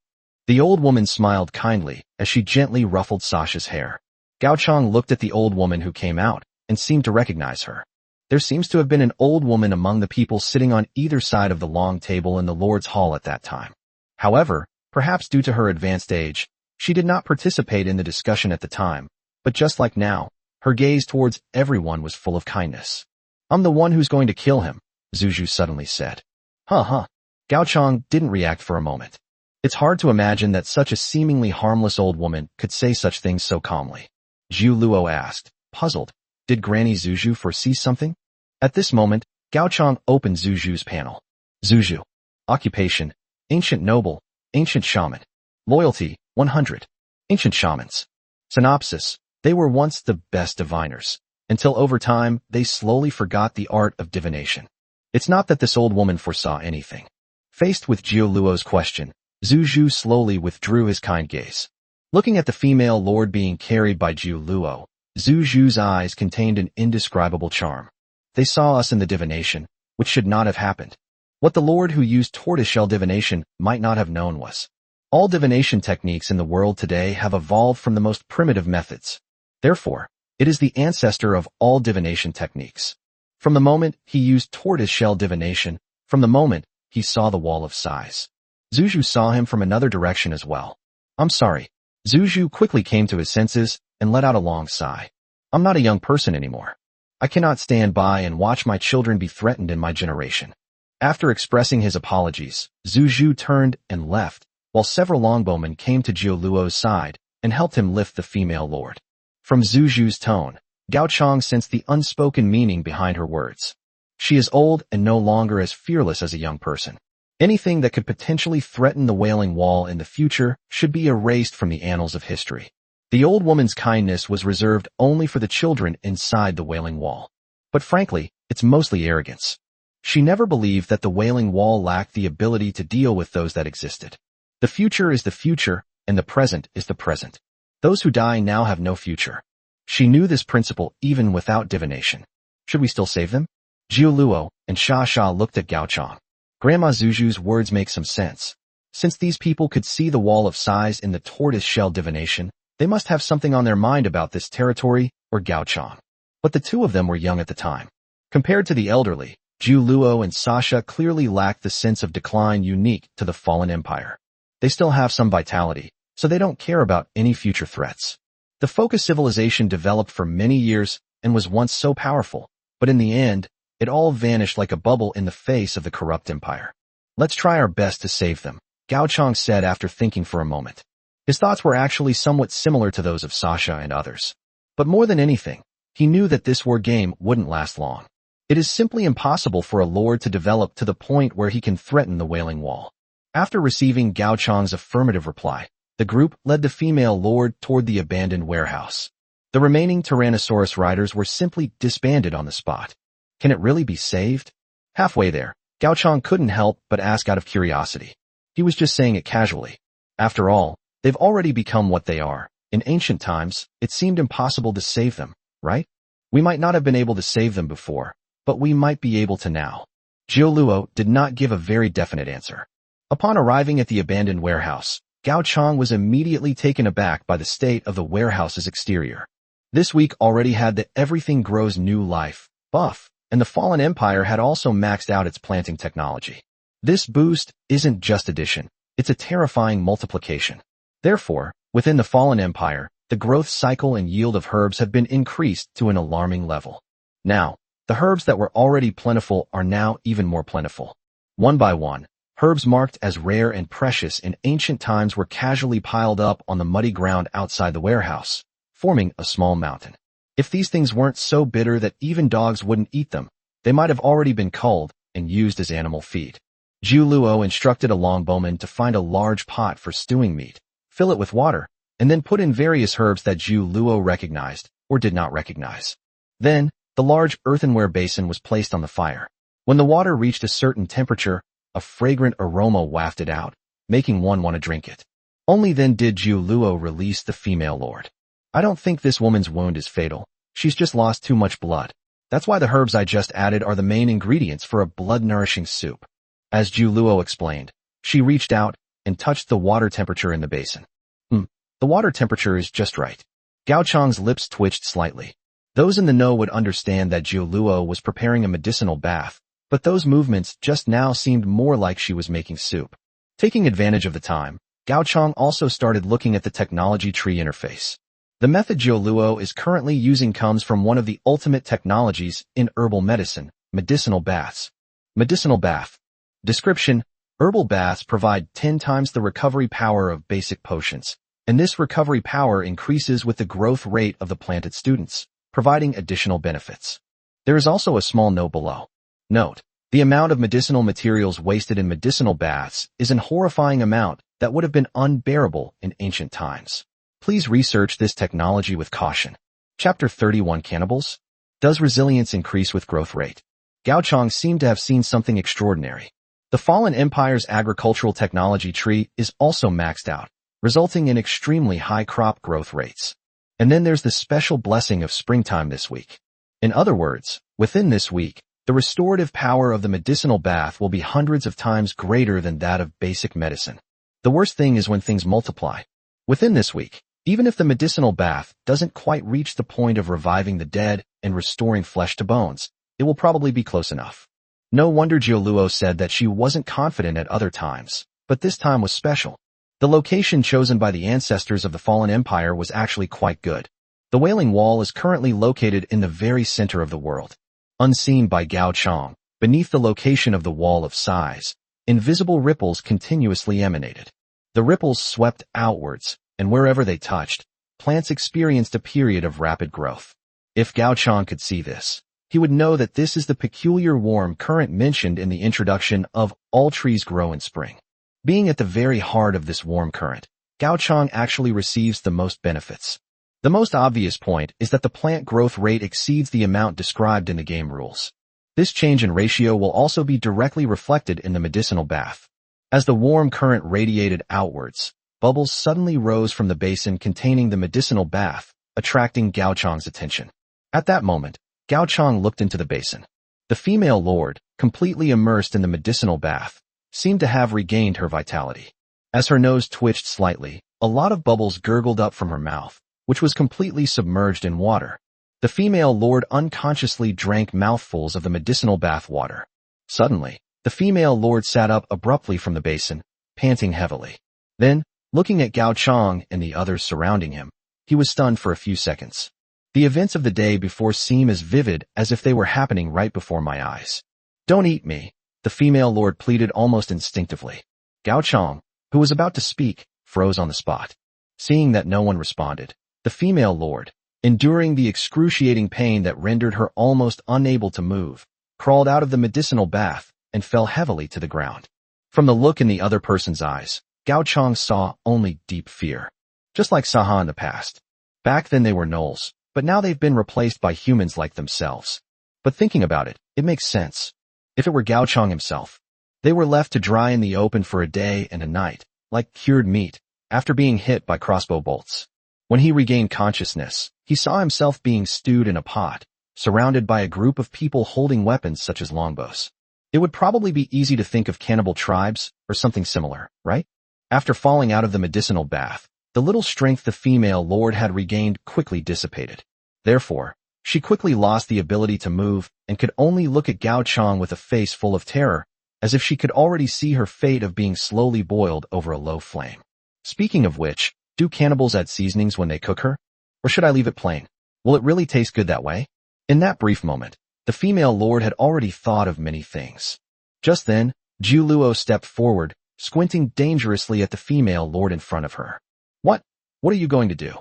The old woman smiled kindly as she gently ruffled Sasha's hair. Gao Chang looked at the old woman who came out and seemed to recognize her. There seems to have been an old woman among the people sitting on either side of the long table in the Lord's Hall at that time. However, perhaps due to her advanced age, she did not participate in the discussion at the time, but just like now, her gaze towards everyone was full of kindness. I'm the one who's going to kill him, Zuju suddenly said. Huh. Gao Chang didn't react for a moment. It's hard to imagine that such a seemingly harmless old woman could say such things so calmly. Zhu Luo asked, puzzled, did Granny Zuju foresee something? At this moment, Gaochang opened Zuzhu's panel. Zuzhu. Occupation, ancient noble, ancient shaman. Loyalty, 100. Ancient shamans. Synopsis. They were once the best diviners, until over time they slowly forgot the art of divination. It's not that this old woman foresaw anything. Faced with Jiu Luo's question, Zuzhu slowly withdrew his kind gaze. Looking at the female lord being carried by Jiu Luo, Zuzhu's eyes contained an indescribable charm. They saw us in the divination, which should not have happened. What the lord who used tortoiseshell divination might not have known was, all divination techniques in the world today have evolved from the most primitive methods. Therefore, it is the ancestor of all divination techniques. From the moment he used tortoiseshell divination, from the moment he saw the wall of size, Zuzhu saw him from another direction as well. I'm sorry. Zuzhu quickly came to his senses and let out a long sigh. I'm not a young person anymore. I cannot stand by and watch my children be threatened in my generation. After expressing his apologies, Zuzhu turned and left, while several longbowmen came to Jiu Luo's side and helped him lift the female lord. From Zuzhu's tone, Gaochang sensed the unspoken meaning behind her words. She is old and no longer as fearless as a young person. Anything that could potentially threaten the Wailing Wall in the future should be erased from the annals of history. The old woman's kindness was reserved only for the children inside the Wailing Wall. But frankly, it's mostly arrogance. She never believed that the Wailing Wall lacked the ability to deal with those that existed. The future is the future, and the present is the present. Those who die now have no future. She knew this principle even without divination. Should we still save them? Jiu Luo and Sha looked at Gaochang. Grandma Zuzhu's words make some sense. Since these people could see the wall of size in the tortoise-shell divination, they must have something on their mind about this territory or Gaochang. But the two of them were young at the time. Compared to the elderly, Jiu Luo and Sasha clearly lacked the sense of decline unique to the fallen empire. They still have some vitality, so they don't care about any future threats. The Foka civilization developed for many years and was once so powerful, but in the end, it all vanished like a bubble in the face of the corrupt empire. Let's try our best to save them, Gaochang said after thinking for a moment. His thoughts were actually somewhat similar to those of Sasha and others. But more than anything, he knew that this war game wouldn't last long. It is simply impossible for a lord to develop to the point where he can threaten the Wailing Wall. After receiving Gaochang's affirmative reply, the group led the female lord toward the abandoned warehouse. The remaining Tyrannosaurus riders were simply disbanded on the spot. Can it really be saved? Halfway there, Gaochang couldn't help but ask out of curiosity. He was just saying it casually. After all, they've already become what they are. In ancient times, it seemed impossible to save them, right? We might not have been able to save them before, but we might be able to now. Jiu Luo did not give a very definite answer. Upon arriving at the abandoned warehouse, Gaochang was immediately taken aback by the state of the warehouse's exterior. This week already had the Everything Grows New Life buff, and the Fallen Empire had also maxed out its planting technology. This boost isn't just addition, it's a terrifying multiplication. Therefore, within the Fallen Empire, the growth cycle and yield of herbs have been increased to an alarming level. Now, the herbs that were already plentiful are now even more plentiful. One by one, herbs marked as rare and precious in ancient times were casually piled up on the muddy ground outside the warehouse, forming a small mountain. If these things weren't so bitter that even dogs wouldn't eat them, they might have already been culled and used as animal feed. Jiu Luo instructed a longbowman to find a large pot for stewing meat, fill it with water, and then put in various herbs that Jiu Luo recognized or did not recognize. Then, the large earthenware basin was placed on the fire. When the water reached a certain temperature, a fragrant aroma wafted out, making one want to drink it. Only then did Jiu Luo release the female lord. I don't think this woman's wound is fatal. She's just lost too much blood. That's why the herbs I just added are the main ingredients for a blood-nourishing soup. As Jiu Luo explained, she reached out and touched the water temperature in the basin. The water temperature is just right. Gaochang's lips twitched slightly. Those in the know would understand that Jiu Luo was preparing a medicinal bath, but those movements just now seemed more like she was making soup. Taking advantage of the time, Gaochang also started looking at the technology tree interface. The method Jiu Luo is currently using comes from one of the ultimate technologies in herbal medicine, medicinal baths. Medicinal bath. Description: herbal baths provide 10 times the recovery power of basic potions, and this recovery power increases with the growth rate of the planted students, providing additional benefits. There is also a small note below. Note: the amount of medicinal materials wasted in medicinal baths is an horrifying amount that would have been unbearable in ancient times. Please research this technology with caution. Chapter 31 Cannibals? Does resilience increase with growth rate? Gao Chang seemed to have seen something extraordinary. The fallen empire's agricultural technology tree is also maxed out, resulting in extremely high crop growth rates. And then there's the special blessing of springtime this week. In other words, within this week, the restorative power of the medicinal bath will be hundreds of times greater than that of basic medicine. The worst thing is when things multiply. Within this week, even if the medicinal bath doesn't quite reach the point of reviving the dead and restoring flesh to bones, it will probably be close enough. No wonder Jioluo said that she wasn't confident at other times, but this time was special. The location chosen by the ancestors of the fallen empire was actually quite good. The Wailing Wall is currently located in the very center of the world. Unseen by Gao Chang, beneath the location of the Wall of Sighs, invisible ripples continuously emanated. The ripples swept outwards, and wherever they touched, plants experienced a period of rapid growth. If Gao Chang could see this, he would know that this is the peculiar warm current mentioned in the introduction of All Trees Grow in Spring. Being at the very heart of this warm current, Gao Chang actually receives the most benefits. The most obvious point is that the plant growth rate exceeds the amount described in the game rules. This change in ratio will also be directly reflected in the medicinal bath. As the warm current radiated outwards, bubbles suddenly rose from the basin containing the medicinal bath, attracting Gao Chang's attention. At that moment, Gao Chang looked into the basin. The female lord, completely immersed in the medicinal bath, seemed to have regained her vitality. As her nose twitched slightly, a lot of bubbles gurgled up from her mouth, which was completely submerged in water. The female lord unconsciously drank mouthfuls of the medicinal bath water. Suddenly, the female lord sat up abruptly from the basin, panting heavily. Then, looking at Gao Chang and the others surrounding him, he was stunned for a few seconds. The events of the day before seem as vivid as if they were happening right before my eyes. "Don't eat me," the female lord pleaded almost instinctively. Gao Chang, who was about to speak, froze on the spot. Seeing that no one responded, the female lord, enduring the excruciating pain that rendered her almost unable to move, crawled out of the medicinal bath and fell heavily to the ground. From the look in the other person's eyes, Gao Chang saw only deep fear. Just like Sahar in the past. Back then they were gnolls, but now they've been replaced by humans like themselves. But thinking about it, it makes sense. If it were Gao Chang himself, they were left to dry in the open for a day and a night, like cured meat, after being hit by crossbow bolts. When he regained consciousness, he saw himself being stewed in a pot, surrounded by a group of people holding weapons such as longbows. It would probably be easy to think of cannibal tribes or something similar, right? After falling out of the medicinal bath, the little strength the female lord had regained quickly dissipated. Therefore, she quickly lost the ability to move and could only look at Gao Chang with a face full of terror, as if she could already see her fate of being slowly boiled over a low flame. Speaking of which, do cannibals add seasonings when they cook her? Or should I leave it plain? Will it really taste good that way? In that brief moment, the female lord had already thought of many things. Just then, Jiuluo stepped forward, squinting dangerously at the female lord in front of her. What are you going to do?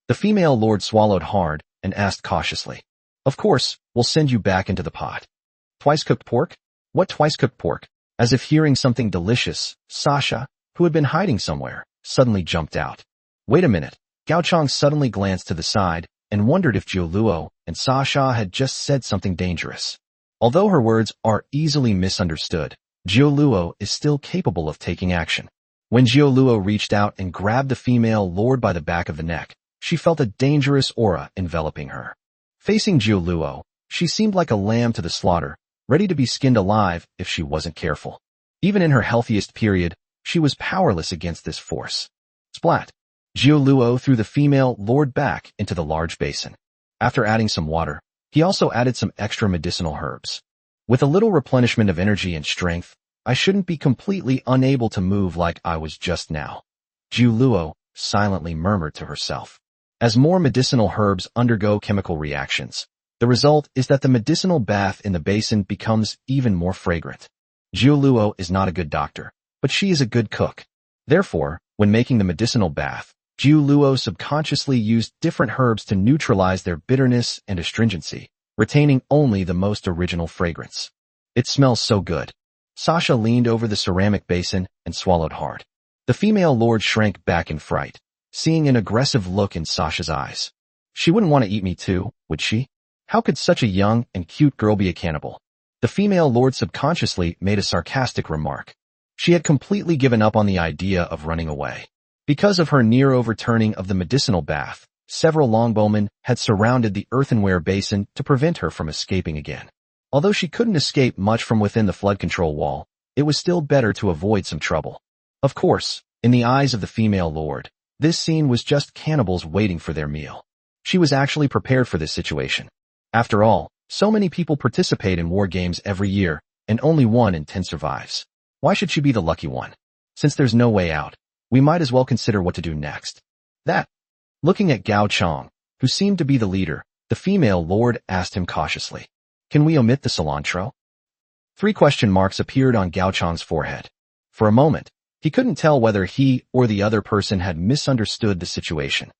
The female lord swallowed hard and asked cautiously. Of course, we'll send you back into the pot. Twice-cooked pork? What twice-cooked pork? As if hearing something delicious, Sasha, who had been hiding somewhere, suddenly jumped out. Wait a minute. Gao Chang suddenly glanced to the side and wondered if Jiuluo and Sasha had just said something dangerous. Although her words are easily misunderstood, Jiuluo is still capable of taking action. When Jiuluo reached out and grabbed the female lord by the back of the neck, she felt a dangerous aura enveloping her. Facing Jiuluo, she seemed like a lamb to the slaughter, ready to be skinned alive if she wasn't careful. Even in her healthiest period, she was powerless against this force. Splat! Jiuluo threw the female lord back into the large basin. After adding some water, he also added some extra medicinal herbs. With a little replenishment of energy and strength, I shouldn't be completely unable to move like I was just now. Jiuluo silently murmured to herself. As more medicinal herbs undergo chemical reactions, the result is that the medicinal bath in the basin becomes even more fragrant. Jiuluo is not a good doctor, but she is a good cook. Therefore, when making the medicinal bath, Jiuluo subconsciously used different herbs to neutralize their bitterness and astringency, retaining only the most original fragrance. It smells so good. Sasha leaned over the ceramic basin and swallowed hard. The female lord shrank back in fright, seeing an aggressive look in Sasha's eyes. She wouldn't want to eat me too, would she? How could such a young and cute girl be a cannibal? The female lord subconsciously made a sarcastic remark. She had completely given up on the idea of running away. Because of her near overturning of the medicinal bath, several longbowmen had surrounded the earthenware basin to prevent her from escaping again. Although she couldn't escape much from within the flood control wall, it was still better to avoid some trouble. Of course, in the eyes of the female lord, this scene was just cannibals waiting for their meal. She was actually prepared for this situation. After all, so many people participate in war games every year, and only 1 in 10 survives. Why should she be the lucky one? Since there's no way out, we might as well consider what to do next. Looking at Gao Chong, who seemed to be the leader, the female lord asked him cautiously, "Can we omit the cilantro?" 3 question marks appeared on Gao Chong's forehead. For a moment, he couldn't tell whether he or the other person had misunderstood the situation.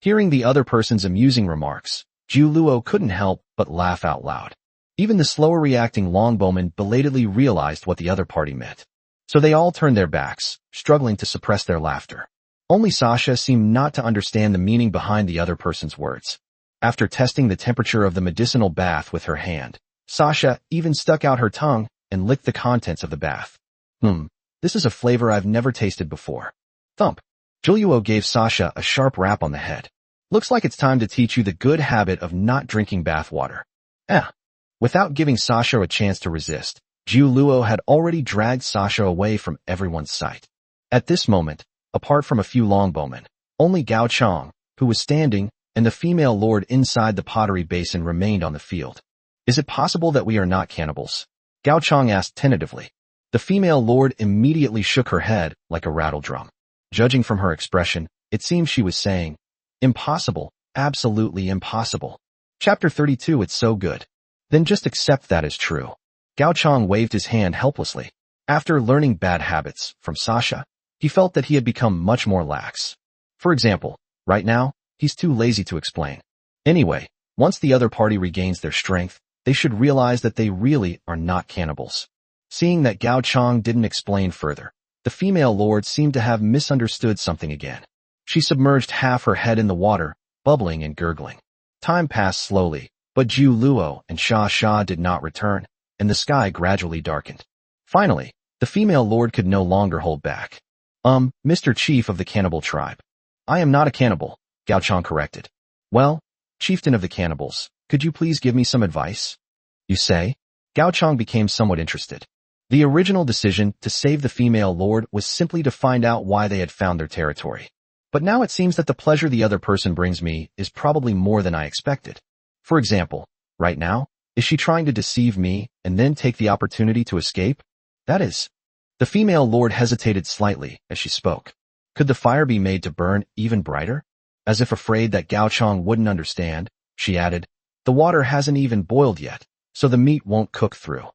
Hearing the other person's amusing remarks, Zhu Luo couldn't help but laugh out loud. Even the slower reacting longbowmen belatedly realized what the other party meant. So they all turned their backs, struggling to suppress their laughter. Only Sasha seemed not to understand the meaning behind the other person's words. After testing the temperature of the medicinal bath with her hand, Sasha even stuck out her tongue and licked the contents of the bath. This is a flavor I've never tasted before. Thump. Zhu gave Sasha a sharp rap on the head. Looks like it's time to teach you the good habit of not drinking bath water. Without giving Sasha a chance to resist, Zhu Luo had already dragged Sasha away from everyone's sight. At this moment, apart from a few longbowmen, only Gao Chong, who was standing, and the female lord inside the pottery basin remained on the field. Is it possible that we are not cannibals? Gao Chong asked tentatively. The female lord immediately shook her head like a rattle drum. Judging from her expression, it seemed she was saying, "Impossible, absolutely impossible." Chapter 32. It's so good. Then just accept that as true. Gao Chong waved his hand helplessly. After learning bad habits from Sasha, he felt that he had become much more lax. For example, right now, he's too lazy to explain. Anyway, once the other party regains their strength, they should realize that they really are not cannibals. Seeing that Gao Chong didn't explain further, the female lord seemed to have misunderstood something again. She submerged half her head in the water, bubbling and gurgling. Time passed slowly, but Zhu Luo and Sha did not return, and the sky gradually darkened. Finally, the female lord could no longer hold back. Mr. Chief of the cannibal tribe. I am not a cannibal, Gao Chong corrected. Well, chieftain of the cannibals, could you please give me some advice? You say? Gao Chong became somewhat interested. The original decision to save the female lord was simply to find out why they had found their territory. But now it seems that the pleasure the other person brings me is probably more than I expected. For example, right now, is she trying to deceive me and then take the opportunity to escape? That is. The female lord hesitated slightly as she spoke. Could the fire be made to burn even brighter? As if afraid that Gao Chong wouldn't understand, she added, the water hasn't even boiled yet, so the meat won't cook through.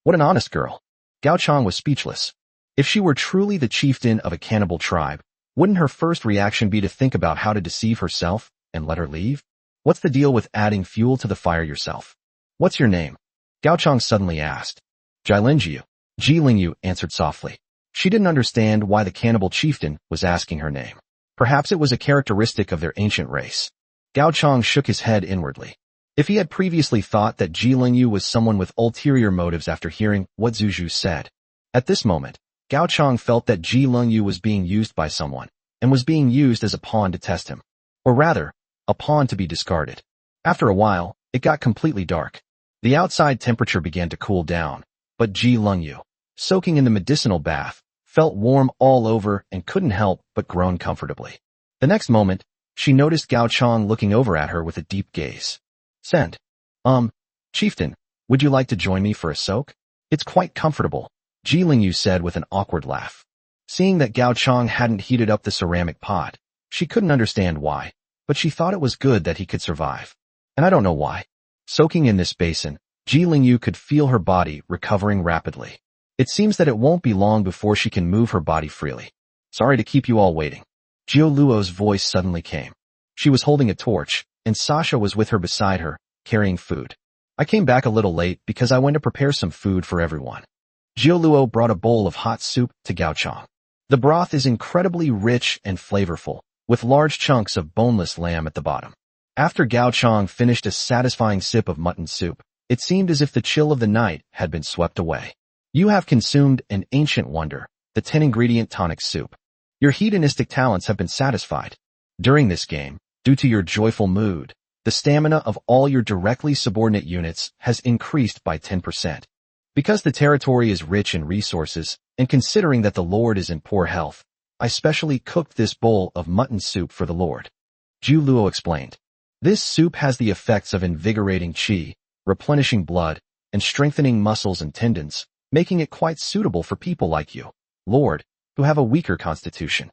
What an honest girl. Gao Chong was speechless. If she were truly the chieftain of a cannibal tribe, wouldn't her first reaction be to think about how to deceive herself and let her leave? What's the deal with adding fuel to the fire yourself? What's your name? Gao Chong suddenly asked. Jilingyu. Ji Lingyu answered softly. She didn't understand why the cannibal chieftain was asking her name. Perhaps it was a characteristic of their ancient race. Gao Chong shook his head inwardly. If he had previously thought that Ji Lingyu was someone with ulterior motives after hearing what Zhu Zhu said, at this moment, Gao Chong felt that Ji Lingyu was being used by someone, and was being used as a pawn to test him. Or rather, a pawn to be discarded. After a while, it got completely dark. The outside temperature began to cool down, but Ji Lingyu, soaking in the medicinal bath, felt warm all over and couldn't help but groan comfortably. The next moment, she noticed Gao Chong looking over at her with a deep gaze. Send. Chieftain, would you like to join me for a soak? It's quite comfortable, Ji Lingyu said with an awkward laugh. Seeing that Gao Chong hadn't heated up the ceramic pot, she couldn't understand why, but she thought it was good that he could survive. And I don't know why. Soaking in this basin, Ji Lingyu could feel her body recovering rapidly. It seems that it won't be long before she can move her body freely. Sorry to keep you all waiting. Zhu Luo's voice suddenly came. She was holding a torch, and Sasha was with her beside her, carrying food. I came back a little late because I went to prepare some food for everyone. Jiuluo brought a bowl of hot soup to Gaochang. The broth is incredibly rich and flavorful, with large chunks of boneless lamb at the bottom. After Gaochang finished a satisfying sip of mutton soup, it seemed as if the chill of the night had been swept away. You have consumed an ancient wonder, the 10-ingredient tonic soup. Your hedonistic talents have been satisfied. During this game, due to your joyful mood, the stamina of all your directly subordinate units has increased by 10%. Because the territory is rich in resources, and considering that the Lord is in poor health, I specially cooked this bowl of mutton soup for the Lord. Jiuluo explained. This soup has the effects of invigorating qi, replenishing blood, and strengthening muscles and tendons, making it quite suitable for people like you, Lord, who have a weaker constitution.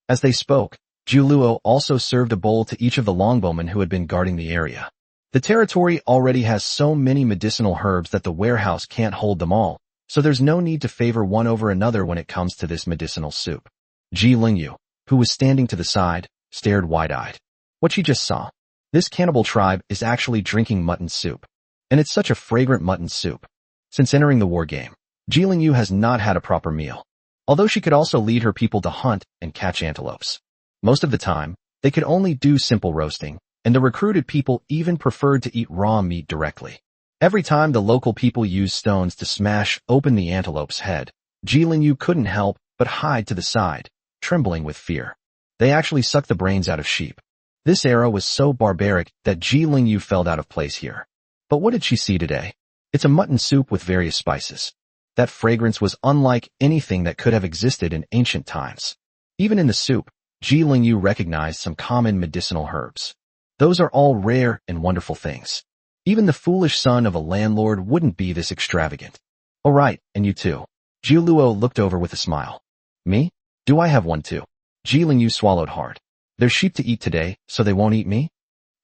As they spoke, Jiuluo also served a bowl to each of the longbowmen who had been guarding the area. The territory already has so many medicinal herbs that the warehouse can't hold them all, so there's no need to favor one over another when it comes to this medicinal soup. Ji Lingyu, who was standing to the side, stared wide-eyed. What she just saw. This cannibal tribe is actually drinking mutton soup. And it's such a fragrant mutton soup. Since entering the war game, Ji Lingyu has not had a proper meal. Although she could also lead her people to hunt and catch antelopes. Most of the time, they could only do simple roasting, and the recruited people even preferred to eat raw meat directly. Every time the local people used stones to smash open the antelope's head, Ji Lingyu couldn't help but hide to the side, trembling with fear. They actually sucked the brains out of sheep. This era was so barbaric that Ji Lingyu felt out of place here. But what did she see today? It's a mutton soup with various spices. That fragrance was unlike anything that could have existed in ancient times. Even in the soup, Ji Lingyu recognized some common medicinal herbs. Those are all rare and wonderful things. Even the foolish son of a landlord wouldn't be this extravagant. Oh right, and you too. Jiuluo looked over with a smile. Me? Do I have one too? Ji Lingyu swallowed hard. There's sheep to eat today, so they won't eat me?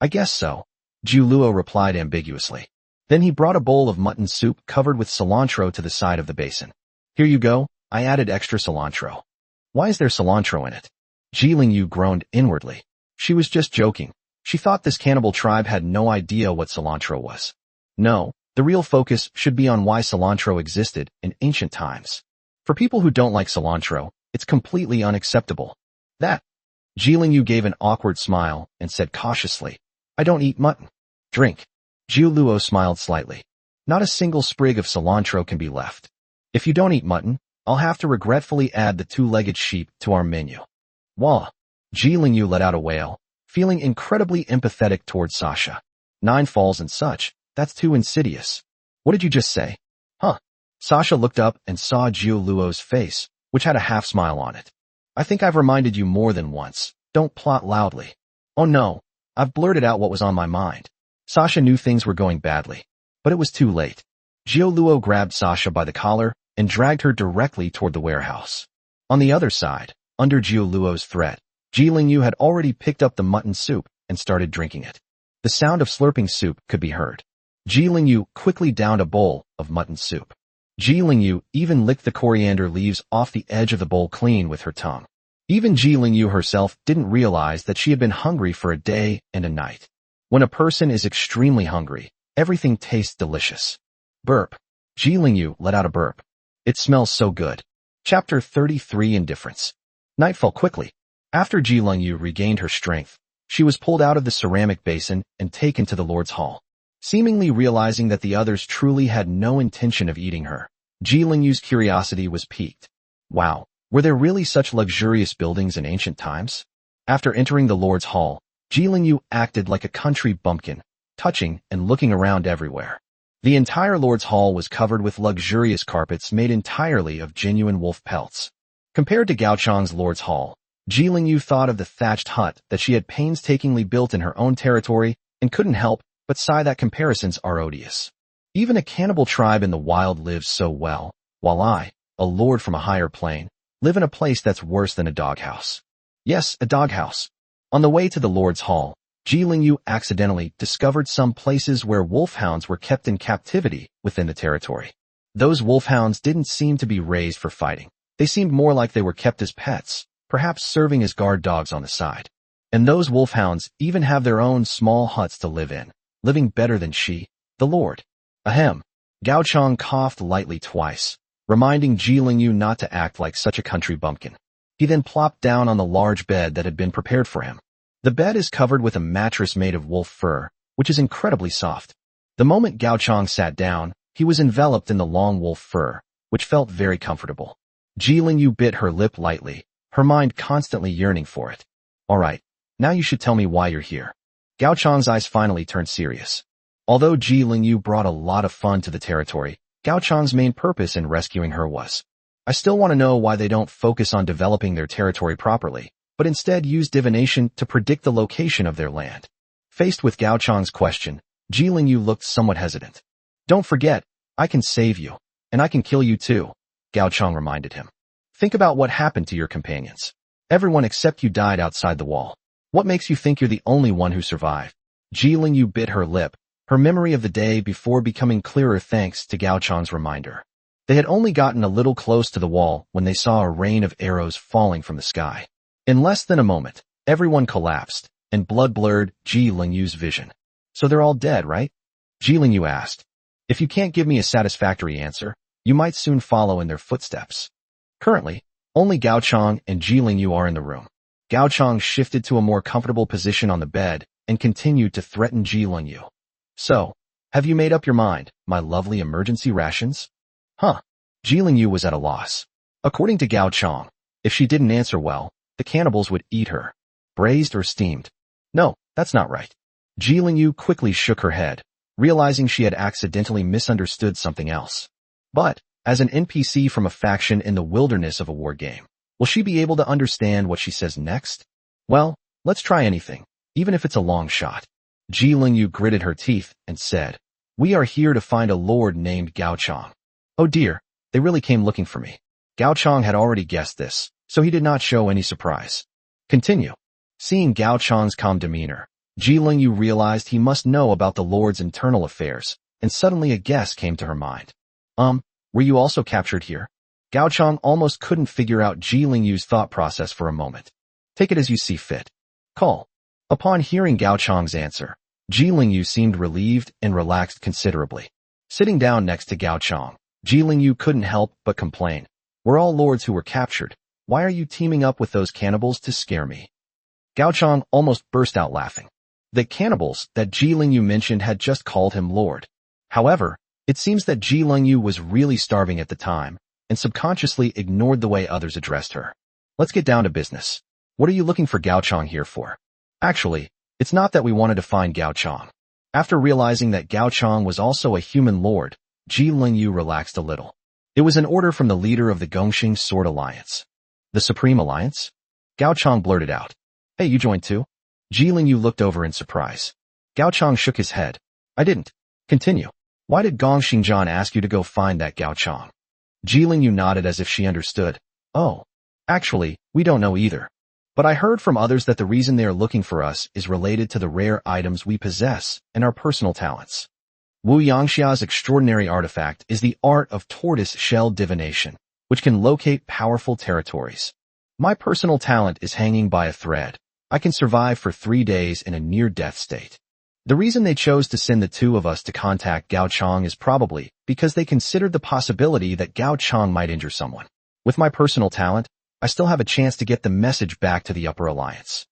I guess so. Jiuluo replied ambiguously. Then he brought a bowl of mutton soup covered with cilantro to the side of the basin. Here you go, I added extra cilantro. Why is there cilantro in it? Ji Lingyu groaned inwardly. She was just joking. She thought this cannibal tribe had no idea what cilantro was. No, the real focus should be on why cilantro existed in ancient times. For people who don't like cilantro, it's completely unacceptable. That. Ji Lingyu gave an awkward smile and said cautiously, I don't eat mutton. Drink. Jiuluo smiled slightly. Not a single sprig of cilantro can be left. If you don't eat mutton, I'll have to regretfully add the two-legged sheep to our menu. Wah. Ji Lingyu let out a wail, feeling incredibly empathetic towards Sasha. 9 falls and such, that's too insidious. What did you just say? Huh. Sasha looked up and saw Jiuluo's face, which had a half smile on it. I think I've reminded you more than once. Don't plot loudly. Oh no, I've blurted out what was on my mind. Sasha knew things were going badly, but it was too late. Jiuluo grabbed Sasha by the collar and dragged her directly toward the warehouse. On the other side, under Jiuluo's threat, Ji Lingyu had already picked up the mutton soup and started drinking it. The sound of slurping soup could be heard. Ji Lingyu quickly downed a bowl of mutton soup. Ji Lingyu even licked the coriander leaves off the edge of the bowl clean with her tongue. Even Ji Lingyu herself didn't realize that she had been hungry for a day and a night. When a person is extremely hungry, everything tastes delicious. Burp. Ji Lingyu let out a burp. It smells so good. Chapter 33 Indifference. Night fell quickly. After Ji Lingyu regained her strength, she was pulled out of the ceramic basin and taken to the Lord's Hall. Seemingly realizing that the others truly had no intention of eating her, Ji Lingyu's curiosity was piqued. Wow, were there really such luxurious buildings in ancient times? After entering the Lord's Hall, Ji Lingyu acted like a country bumpkin, touching and looking around everywhere. The entire Lord's Hall was covered with luxurious carpets made entirely of genuine wolf pelts. Compared to Gaochang's Lord's Hall, Ji Lingyu thought of the thatched hut that she had painstakingly built in her own territory and couldn't help but sigh that comparisons are odious. Even a cannibal tribe in the wild lives so well, while I, a lord from a higher plane, live in a place that's worse than a doghouse. Yes, a doghouse. On the way to the Lord's Hall, Ji Lingyu accidentally discovered some places where wolfhounds were kept in captivity within the territory. Those wolfhounds didn't seem to be raised for fighting. They seemed more like they were kept as pets, perhaps serving as guard dogs on the side. And those wolfhounds even have their own small huts to live in, living better than she, the Lord, Ahem. Gao Chang coughed lightly twice, reminding Ji Lingyu not to act like such a country bumpkin. He then plopped down on the large bed that had been prepared for him. The bed is covered with a mattress made of wolf fur, which is incredibly soft. The moment Gao Chang sat down, he was enveloped in the long wolf fur, which felt very comfortable. Ji Lingyu bit her lip lightly, her mind constantly yearning for it. All right, now you should tell me why you're here. Gao Chang's eyes finally turned serious. Although Ji Lingyu brought a lot of fun to the territory, Gao Chang's main purpose in rescuing her was, I still want to know why they don't focus on developing their territory properly, but instead use divination to predict the location of their land. Faced with Gao Chang's question, Ji Lingyu looked somewhat hesitant. Don't forget, I can save you, and I can kill you too, Gao Chang reminded him. Think about what happened to your companions. Everyone except you died outside the wall. What makes you think you're the only one who survived? Ji Lingyu bit her lip, her memory of the day before becoming clearer thanks to Gao Chang's reminder. They had only gotten a little close to the wall when they saw a rain of arrows falling from the sky. In less than a moment, everyone collapsed, and blood blurred Ji Lingyu's vision. So they're all dead, right? Ji Lingyu asked. If you can't give me a satisfactory answer, you might soon follow in their footsteps. Currently, only Gao Chang and Ji Lingyu are in the room. Gao Chang shifted to a more comfortable position on the bed and continued to threaten Ji Lingyu. So, have you made up your mind, my lovely emergency rations? Huh. Ji Lingyu was at a loss. According to Gao Chang, if she didn't answer well, the cannibals would eat her. Braised or steamed? No, that's not right. Ji Lingyu quickly shook her head, realizing she had accidentally misunderstood something else. But, as an NPC from a faction in the wilderness of a war game, will she be able to understand what she says next? Well, let's try anything, even if it's a long shot. Ji Lingyu gritted her teeth and said, We are here to find a lord named Gao Chang. Oh dear, they really came looking for me. Gao Chang had already guessed this, so he did not show any surprise. Continue. Seeing Gao Chang's calm demeanor, Ji Lingyu realized he must know about the lord's internal affairs, and suddenly a guess came to her mind. Were you also captured here? Gao Chang almost couldn't figure out Ji Lingyu's thought process for a moment. Take it as you see fit. Call. Upon hearing Gao Chang's answer, Ji Lingyu seemed relieved and relaxed considerably. Sitting down next to Gao Chang, Ji Lingyu couldn't help but complain. We're all lords who were captured. Why are you teaming up with those cannibals to scare me? Gao Chang almost burst out laughing. The cannibals that Ji Lingyu mentioned had just called him lord. However, it seems that Ji Lingyu was really starving at the time, and subconsciously ignored the way others addressed her. Let's get down to business. What are you looking for Gao Chang here for? Actually, it's not that we wanted to find Gao Chang. After realizing that Gao Chang was also a human lord, Ji Lingyu relaxed a little. It was an order from the leader of the Gongxing Sword Alliance. The Supreme Alliance? Gao Chang blurted out. Hey, you joined too? Ji Lingyu looked over in surprise. Gao Chang shook his head. I didn't. Continue. Why did Gong Xingjian ask you to go find that Gao Chang? Ji Lingyu nodded as if she understood. Oh. Actually, we don't know either. But I heard from others that the reason they are looking for us is related to the rare items we possess and our personal talents. Wu Yangxia's extraordinary artifact is the art of tortoise-shell divination, which can locate powerful territories. My personal talent is hanging by a thread. I can survive for 3 days in a near-death state. The reason they chose to send the two of us to contact Gao Chang is probably because they considered the possibility that Gao Chang might injure someone. With my personal talent, I still have a chance to get the message back to the Upper Alliance.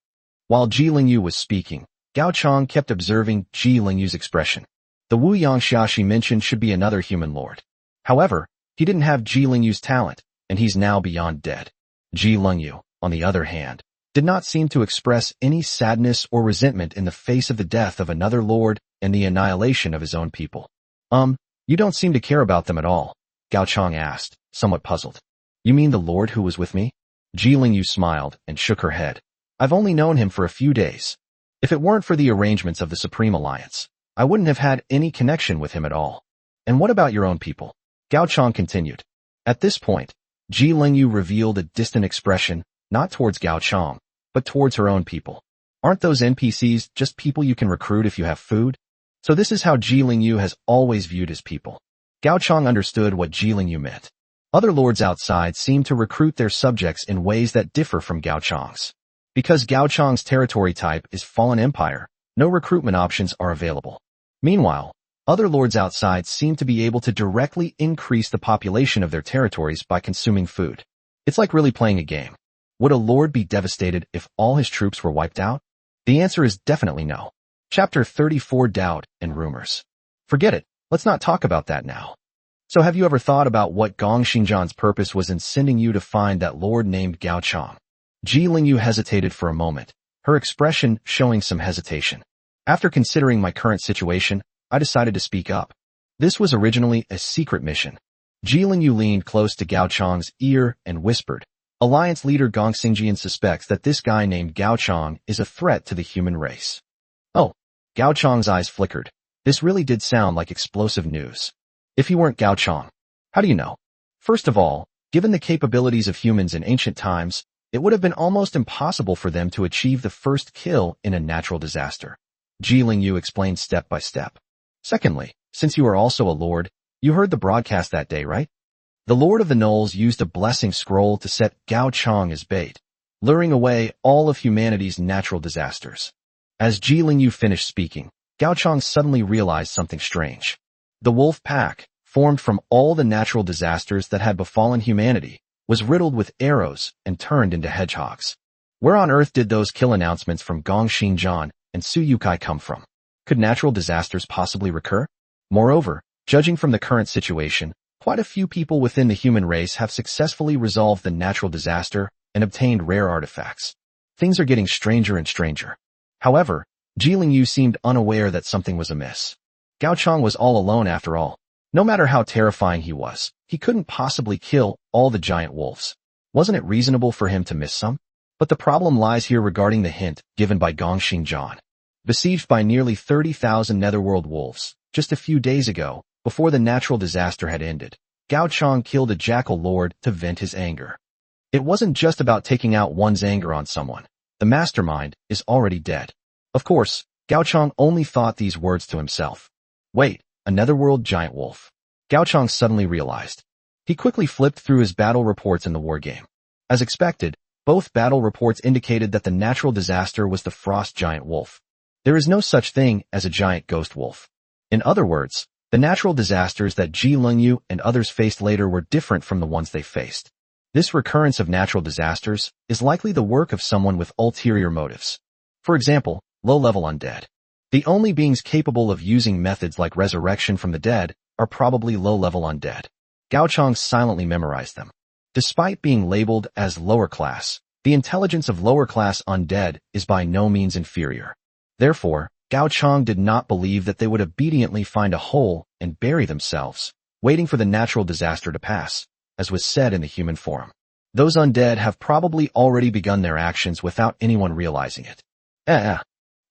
While Ji Lingyu was speaking, Gao Chang kept observing Ji Lingyu's expression. The Wu Yangxia she mentioned should be another human lord. However, he didn't have Ji Lingyu's talent, and he's now beyond dead. Ji Lingyu, on the other hand, did not seem to express any sadness or resentment in the face of the death of another lord and the annihilation of his own people. You don't seem to care about them at all, Gao Chang asked, somewhat puzzled. You mean the lord who was with me? Ji Lingyu smiled and shook her head. I've only known him for a few days. If it weren't for the arrangements of the Supreme Alliance, I wouldn't have had any connection with him at all. And what about your own people? Gao Chang continued. At this point, Ji Lingyu revealed a distant expression, not towards Gao Chang, but towards her own people. Aren't those NPCs just people you can recruit if you have food? So this is how Ji Lingyu has always viewed his people. Gao Chang understood what Ji Lingyu meant. Other lords outside seem to recruit their subjects in ways that differ from Gao Chang's. Because Gao Chang's territory type is Fallen Empire, no recruitment options are available. Meanwhile, Other lords outside seem to be able to directly increase the population of their territories by consuming food. It's like really playing a game. Would a lord be devastated if all his troops were wiped out? The answer is definitely no. Chapter 34, Doubt and Rumors. Forget it. Let's not talk about that now. So have you ever thought about what Gong Xingjian's purpose was in sending you to find that lord named Gao Chang? Ji Lingyu hesitated for a moment, her expression showing some hesitation. After considering my current situation, I decided to speak up. This was originally a secret mission. Ji Lingyu leaned close to Gao Chang's ear and whispered, Alliance leader Gong Xingjian suspects that this guy named Gao Chang is a threat to the human race. Oh, Gao Chang's eyes flickered. This really did sound like explosive news. If he weren't Gao Chang, how do you know? First of all, given the capabilities of humans in ancient times, it would have been almost impossible for them to achieve the first kill in a natural disaster. Ji Lingyu explained step by step. Secondly, since you are also a lord, you heard the broadcast that day, right? The Lord of the Knolls used a blessing scroll to set Gao Chang as bait, luring away all of humanity's natural disasters. As Ji Lingyu finished speaking, Gao Chang suddenly realized something strange. The wolf pack, formed from all the natural disasters that had befallen humanity, was riddled with arrows and turned into hedgehogs. Where on earth did those kill announcements from Gong Xingjian and Suyukai come from? Could natural disasters possibly recur? Moreover, judging from the current situation, quite a few people within the human race have successfully resolved the natural disaster and obtained rare artifacts. Things are getting stranger and stranger. However, Ji Lingyu seemed unaware that something was amiss. Gao Chang was all alone after all. No matter how terrifying he was, he couldn't possibly kill all the giant wolves. Wasn't it reasonable for him to miss some? But the problem lies here regarding the hint given by Gong Xingjian. Besieged by nearly 30,000 netherworld wolves, just a few days ago, before the natural disaster had ended, Gao Chang killed a jackal lord to vent his anger. It wasn't just about taking out one's anger on someone. The mastermind is already dead. Of course, Gao Chang only thought these words to himself. Wait, a netherworld giant wolf. Gao Chang suddenly realized. He quickly flipped through his battle reports in the war game. As expected, both battle reports indicated that the natural disaster was the frost giant wolf. There is no such thing as a giant ghost wolf. In other words, the natural disasters that Ji Lingyu and others faced later were different from the ones they faced. This recurrence of natural disasters is likely the work of someone with ulterior motives. For example, low-level undead. The only beings capable of using methods like resurrection from the dead are probably low-level undead. Gao Chang silently memorized them. Despite being labeled as lower class, the intelligence of lower-class undead is by no means inferior. Therefore, Gao Chang did not believe that they would obediently find a hole and bury themselves, waiting for the natural disaster to pass, as was said in the human forum. Those undead have probably already begun their actions without anyone realizing it.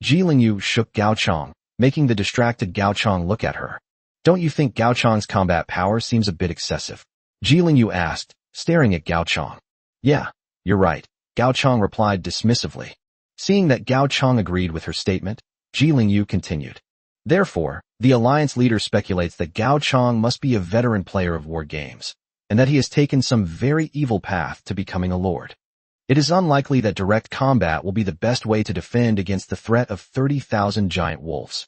Ji Lingyu shook Gao Chang, making the distracted Gao Chang look at her. Don't you think Gao Chang's combat power seems a bit excessive? Ji Lingyu asked, staring at Gao Chang. Yeah, you're right, Gao Chang replied dismissively. Seeing that Gao Chang agreed with her statement, Ji Lingyu continued. Therefore, the alliance leader speculates that Gao Chang must be a veteran player of war games, and that he has taken some very evil path to becoming a lord. It is unlikely that direct combat will be the best way to defend against the threat of 30,000 giant wolves.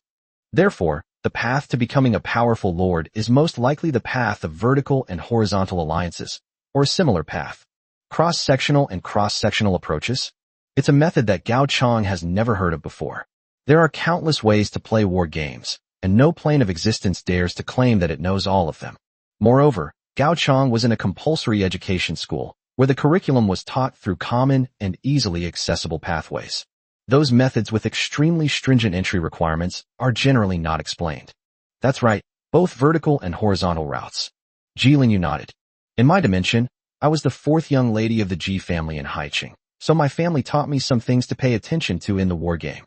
Therefore, the path to becoming a powerful lord is most likely the path of vertical and horizontal alliances, or a similar path. Cross-sectional and cross-sectional approaches? It's a method that Gao Chang has never heard of before. There are countless ways to play war games, and no plane of existence dares to claim that it knows all of them. Moreover, Gao Chang was in a compulsory education school, where the curriculum was taught through common and easily accessible pathways. Those methods with extremely stringent entry requirements are generally not explained. That's right, both vertical and horizontal routes. Ji Lingyu nodded. In my dimension, I was the fourth young lady of the Ji family in Haiching, so my family taught me some things to pay attention to in the war game.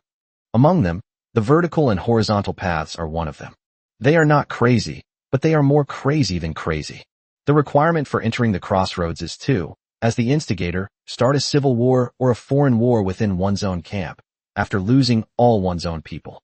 Among them, the vertical and horizontal paths are one of them. They are not crazy, but they are more crazy than crazy. The requirement for entering the crossroads is to, as the instigator, start a civil war or a foreign war within one's own camp, after losing all one's own people.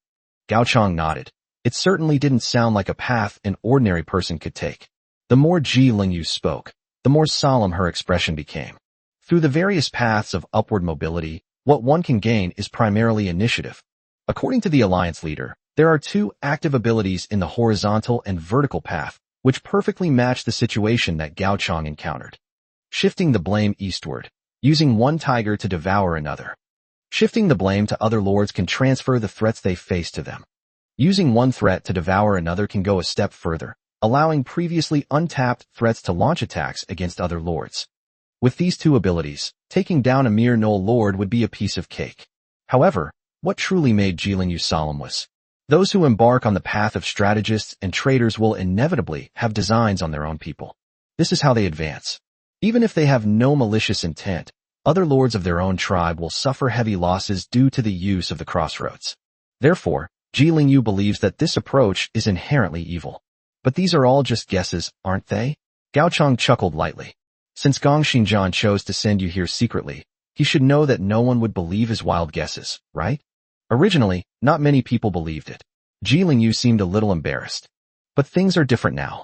Gao Chang nodded. It certainly didn't sound like a path an ordinary person could take. The more Ji Lingyu spoke, the more solemn her expression became. Through the various paths of upward mobility, what one can gain is primarily initiative. According to the alliance leader, There are two active abilities in the horizontal and vertical path, which perfectly match the situation that Gao Chang encountered. Shifting the blame eastward, using one tiger to devour another. Shifting the blame to other lords can transfer the threats they face to them. Using one threat to devour another can go a step further, allowing previously untapped threats to launch attacks against other lords. With these two abilities, taking down a mere Null lord would be a piece of cake. However, what truly made Jilingyu solemn was, those who embark on the path of strategists and traders will inevitably have designs on their own people. This is how they advance. Even if they have no malicious intent, other lords of their own tribe will suffer heavy losses due to the use of the crossroads. Therefore, Jilingyu believes that this approach is inherently evil. But these are all just guesses, aren't they? Gao Chang chuckled lightly. Since Gong Xingjian chose to send you here secretly, he should know that no one would believe his wild guesses, right? Originally, not many people believed it. Jilingyu seemed a little embarrassed. But things are different now.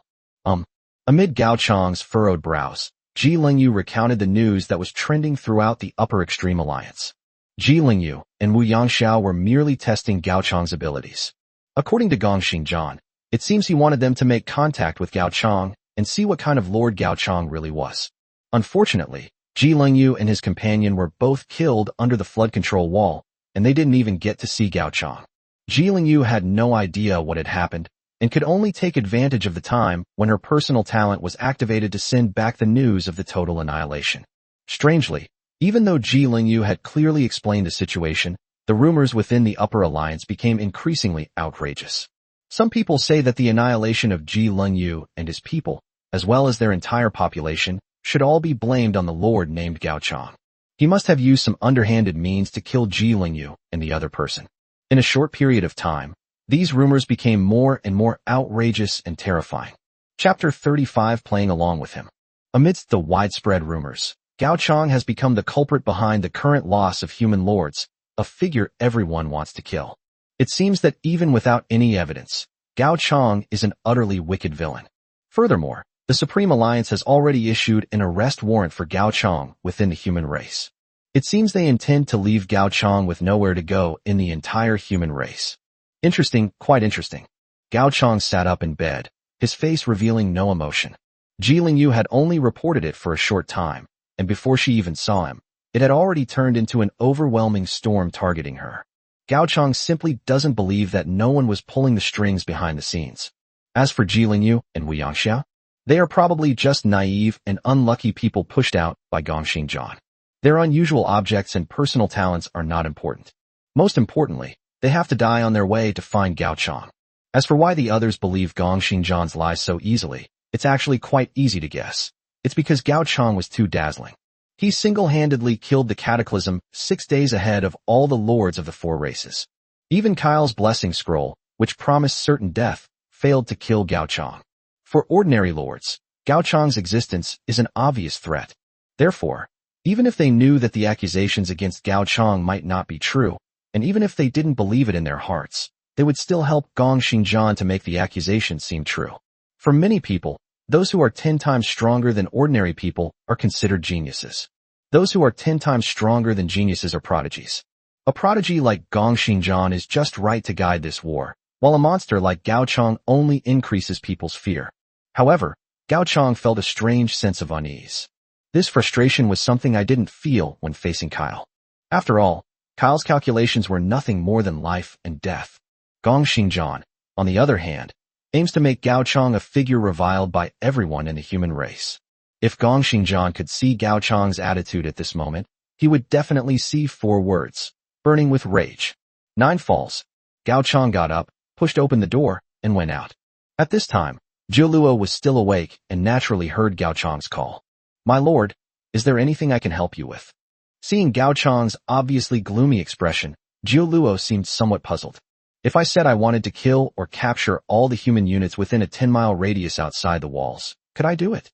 Amid Gao Chang's furrowed brows, Jilingyu recounted the news that was trending throughout the Upper Extreme Alliance. Jilingyu and Wu Yangxiao were merely testing Gao Chang's abilities. According to Gong Xingjian, it seems he wanted them to make contact with Gao Chang and see what kind of lord Gao Chang really was. Unfortunately, Jilingyu and his companion were both killed under the flood control wall, and they didn't even get to see Gao Chang. Jilingyu had no idea what had happened and could only take advantage of the time when her personal talent was activated to send back the news of the total annihilation. Strangely, even though Jilingyu had clearly explained the situation, the rumors within the Upper Alliance became increasingly outrageous. Some people say that the annihilation of Jilingyu and his people, as well as their entire population, should all be blamed on the lord named Gao Chang. He must have used some underhanded means to kill Jilingyu and the other person. In a short period of time, these rumors became more and more outrageous and terrifying. Chapter 35 Playing along with him. Amidst the widespread rumors, Gao Chang has become the culprit behind the current loss of human lords, a figure everyone wants to kill. It seems that even without any evidence, Gao Chang is an utterly wicked villain. Furthermore, the Supreme Alliance has already issued an arrest warrant for Gao Chang within the human race. It seems they intend to leave Gao Chang with nowhere to go in the entire human race. Interesting, quite interesting. Gao Chang sat up in bed, his face revealing no emotion. Jilingyu had only reported it for a short time, and before she even saw him, it had already turned into an overwhelming storm targeting her. Gao Chang simply doesn't believe that no one was pulling the strings behind the scenes. As for Jilingyu and Wu Yangxiao, they are probably just naive and unlucky people pushed out by Gong Xingjian. Their unusual objects and personal talents are not important. Most importantly, they have to die on their way to find Gao Chang. As for why the others believe Gong Xingjian's lies so easily, it's actually quite easy to guess. It's because Gao Chang was too dazzling. He single-handedly killed the Cataclysm 6 days ahead of all the lords of the 4 races. Even Kale's blessing scroll, which promised certain death, failed to kill Gao Chang. For ordinary lords, Gao Chang's existence is an obvious threat. Therefore, even if they knew that the accusations against Gao Chang might not be true, and even if they didn't believe it in their hearts, they would still help Gong Xingjian to make the accusations seem true. For many people, those who are 10 times stronger than ordinary people are considered geniuses. Those who are 10 times stronger than geniuses are prodigies. A prodigy like Gong Xingjian is just right to guide this war, while a monster like Gao Chang only increases people's fear. However, Gao Chang felt a strange sense of unease. This frustration was something I didn't feel when facing Kale. After all, Kyle's calculations were nothing more than life and death. Gong Xingjian, on the other hand, aims to make Gao Chang a figure reviled by everyone in the human race. If Gong Xingjian could see Gao Chang's attitude at this moment, he would definitely see 4 words, burning with rage. 9 falls. Gao Chang got up, pushed open the door, and went out. At this time, Jiuluo was still awake and naturally heard Gao Chang's call. "My lord, is there anything I can help you with?" Seeing Gao Chang's obviously gloomy expression, Jiuluo seemed somewhat puzzled. "If I said I wanted to kill or capture all the human units within a 10-mile radius outside the walls, could I do it?"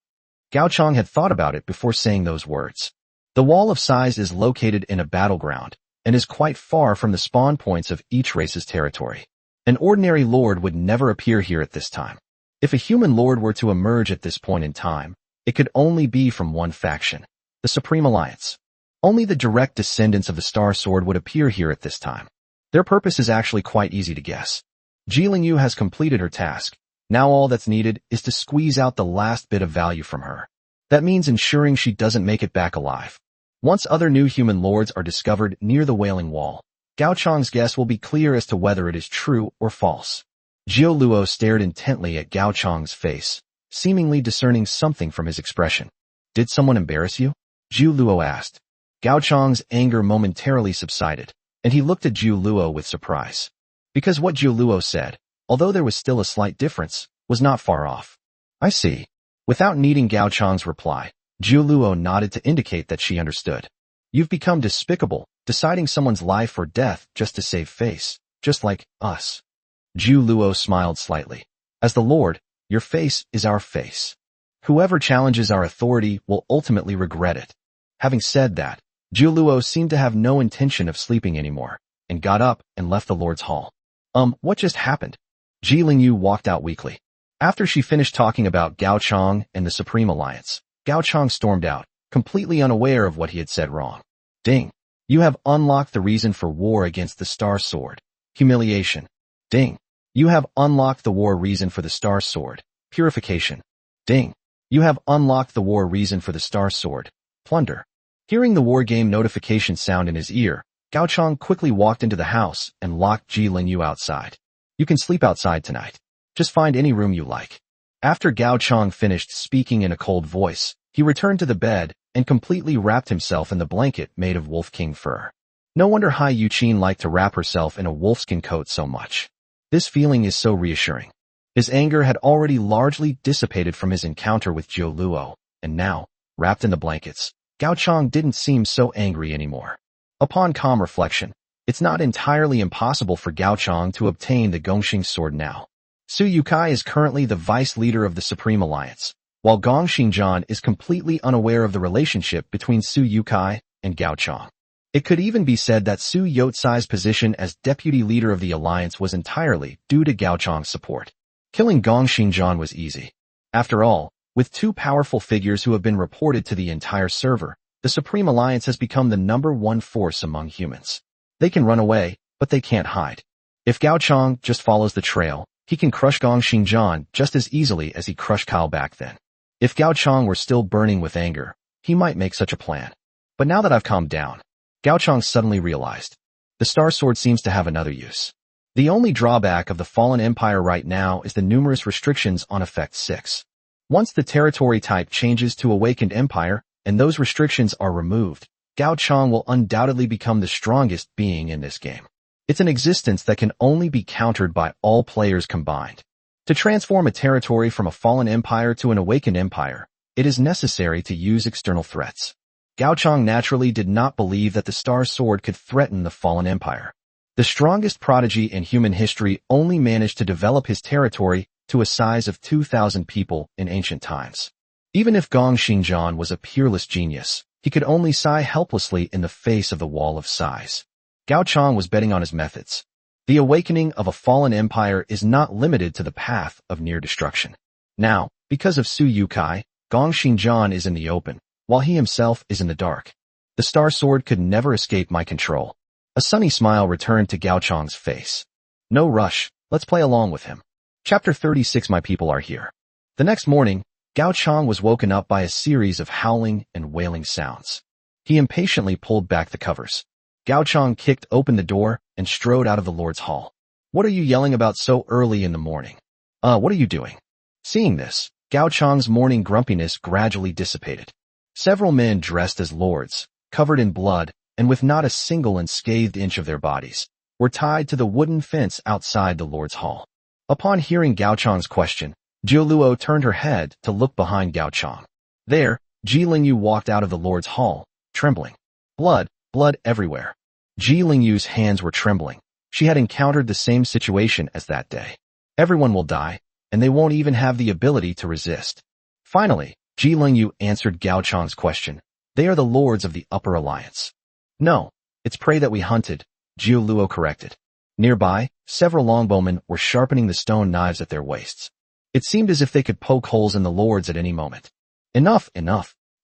Gao Chang had thought about it before saying those words. The Wall of Size is located in a battleground and is quite far from the spawn points of each race's territory. An ordinary lord would never appear here at this time. If a human lord were to emerge at this point in time, it could only be from one faction, the Supreme Alliance. Only the direct descendants of the Star Sword would appear here at this time. Their purpose is actually quite easy to guess. Ji Lingyu has completed her task. Now all that's needed is to squeeze out the last bit of value from her. That means ensuring she doesn't make it back alive. Once other new human lords are discovered near the Wailing Wall, Gao Chang's guess will be clear as to whether it is true or false. Jiu Luo stared intently at Gao Chang's face, seemingly discerning something from his expression. Did someone embarrass you? Jiu Luo asked. Gao Chang's anger momentarily subsided, and he looked at Jiu Luo with surprise. Because what Jiu Luo said, although there was still a slight difference, was not far off. I see. Without needing Gao Chang's reply, Jiu Luo nodded to indicate that she understood. You've become despicable, deciding someone's life or death just to save face, just like us. Jiu Luo smiled slightly. As the Lord, your face is our face. Whoever challenges our authority will ultimately regret it. Having said that, Jiu Luo seemed to have no intention of sleeping anymore, and got up and left the Lord's Hall. What just happened? Ji Lingyu walked out weakly. After she finished talking about Gao Chang and the Supreme Alliance, Gao Chang stormed out, completely unaware of what he had said wrong. Ding. You have unlocked the reason for war against the Star Sword. Humiliation. Ding. You have unlocked the war reason for the Star Sword. Purification. Ding. You have unlocked the war reason for the Star Sword. Plunder. Hearing the war game notification sound in his ear, Gao Chang quickly walked into the house and locked Ji Lingyu outside. You can sleep outside tonight. Just find any room you like. After Gao Chang finished speaking in a cold voice, he returned to the bed and completely wrapped himself in the blanket made of wolf king fur. No wonder Hai Yuqin liked to wrap herself in a wolfskin coat so much. This feeling is so reassuring. His anger had already largely dissipated from his encounter with Jiu Luo, and now, wrapped in the blankets, Gao Chang didn't seem so angry anymore. Upon calm reflection, it's not entirely impossible for Gao Chang to obtain the Gongxing sword now. Suyukai is currently the vice leader of the Supreme Alliance, while Gong Xingjian is completely unaware of the relationship between Suyukai and Gao Chang. It could even be said that Su Yotsai's position as deputy leader of the alliance was entirely due to Gao Chang's support. Killing Gong Xingjian was easy. After all, with two powerful figures who have been reported to the entire server, the Supreme Alliance has become the #1 force among humans. They can run away, but they can't hide. If Gao Chang just follows the trail, he can crush Gong Xingjian just as easily as he crushed Kale back then. If Gao Chang were still burning with anger, he might make such a plan. But now that I've calmed down, Gao Chang suddenly realized. The Star Sword seems to have another use. The only drawback of the Fallen Empire right now is the numerous restrictions on Effect 6. Once the territory type changes to Awakened Empire, and those restrictions are removed, Gao Chang will undoubtedly become the strongest being in this game. It's an existence that can only be countered by all players combined. To transform a territory from a fallen empire to an awakened empire, it is necessary to use external threats. Gao Chang naturally did not believe that the Star Sword could threaten the fallen empire. The strongest prodigy in human history only managed to develop his territory to a size of 2,000 people in ancient times. Even if Gong Xingjian was a peerless genius, he could only sigh helplessly in the face of the wall of sighs. Gao Chang was betting on his methods. The awakening of a fallen empire is not limited to the path of near destruction. Now, because of Suyukai, Gong Xingjian is in the open, while he himself is in the dark. The Star Sword could never escape my control. A sunny smile returned to Gao Chang's face. No rush, let's play along with him. Chapter 36. My people are here. The next morning, Gao Chang was woken up by a series of howling and wailing sounds. He impatiently pulled back the covers. Gao Chang kicked open the door and strode out of the Lord's Hall. What are you yelling about so early in the morning? What are you doing? Seeing this, Gao Chang's morning grumpiness gradually dissipated. Several men dressed as lords, covered in blood, and with not a single unscathed inch of their bodies, were tied to the wooden fence outside the Lord's Hall. Upon hearing Gao Chang's question, Jiu Luo turned her head to look behind Gao Chang. There, Ji Lingyu walked out of the Lord's Hall, trembling. Blood everywhere. Ji Lingyu's hands were trembling. She had encountered the same situation as that day. Everyone will die, and they won't even have the ability to resist. Finally, Ji Lingyu answered Gao Chang's question. They are the lords of the Upper Alliance. No, it's prey that we hunted, Jiu Luo corrected. Nearby, several longbowmen were sharpening the stone knives at their waists. It seemed as if they could poke holes in the lords at any moment. Enough.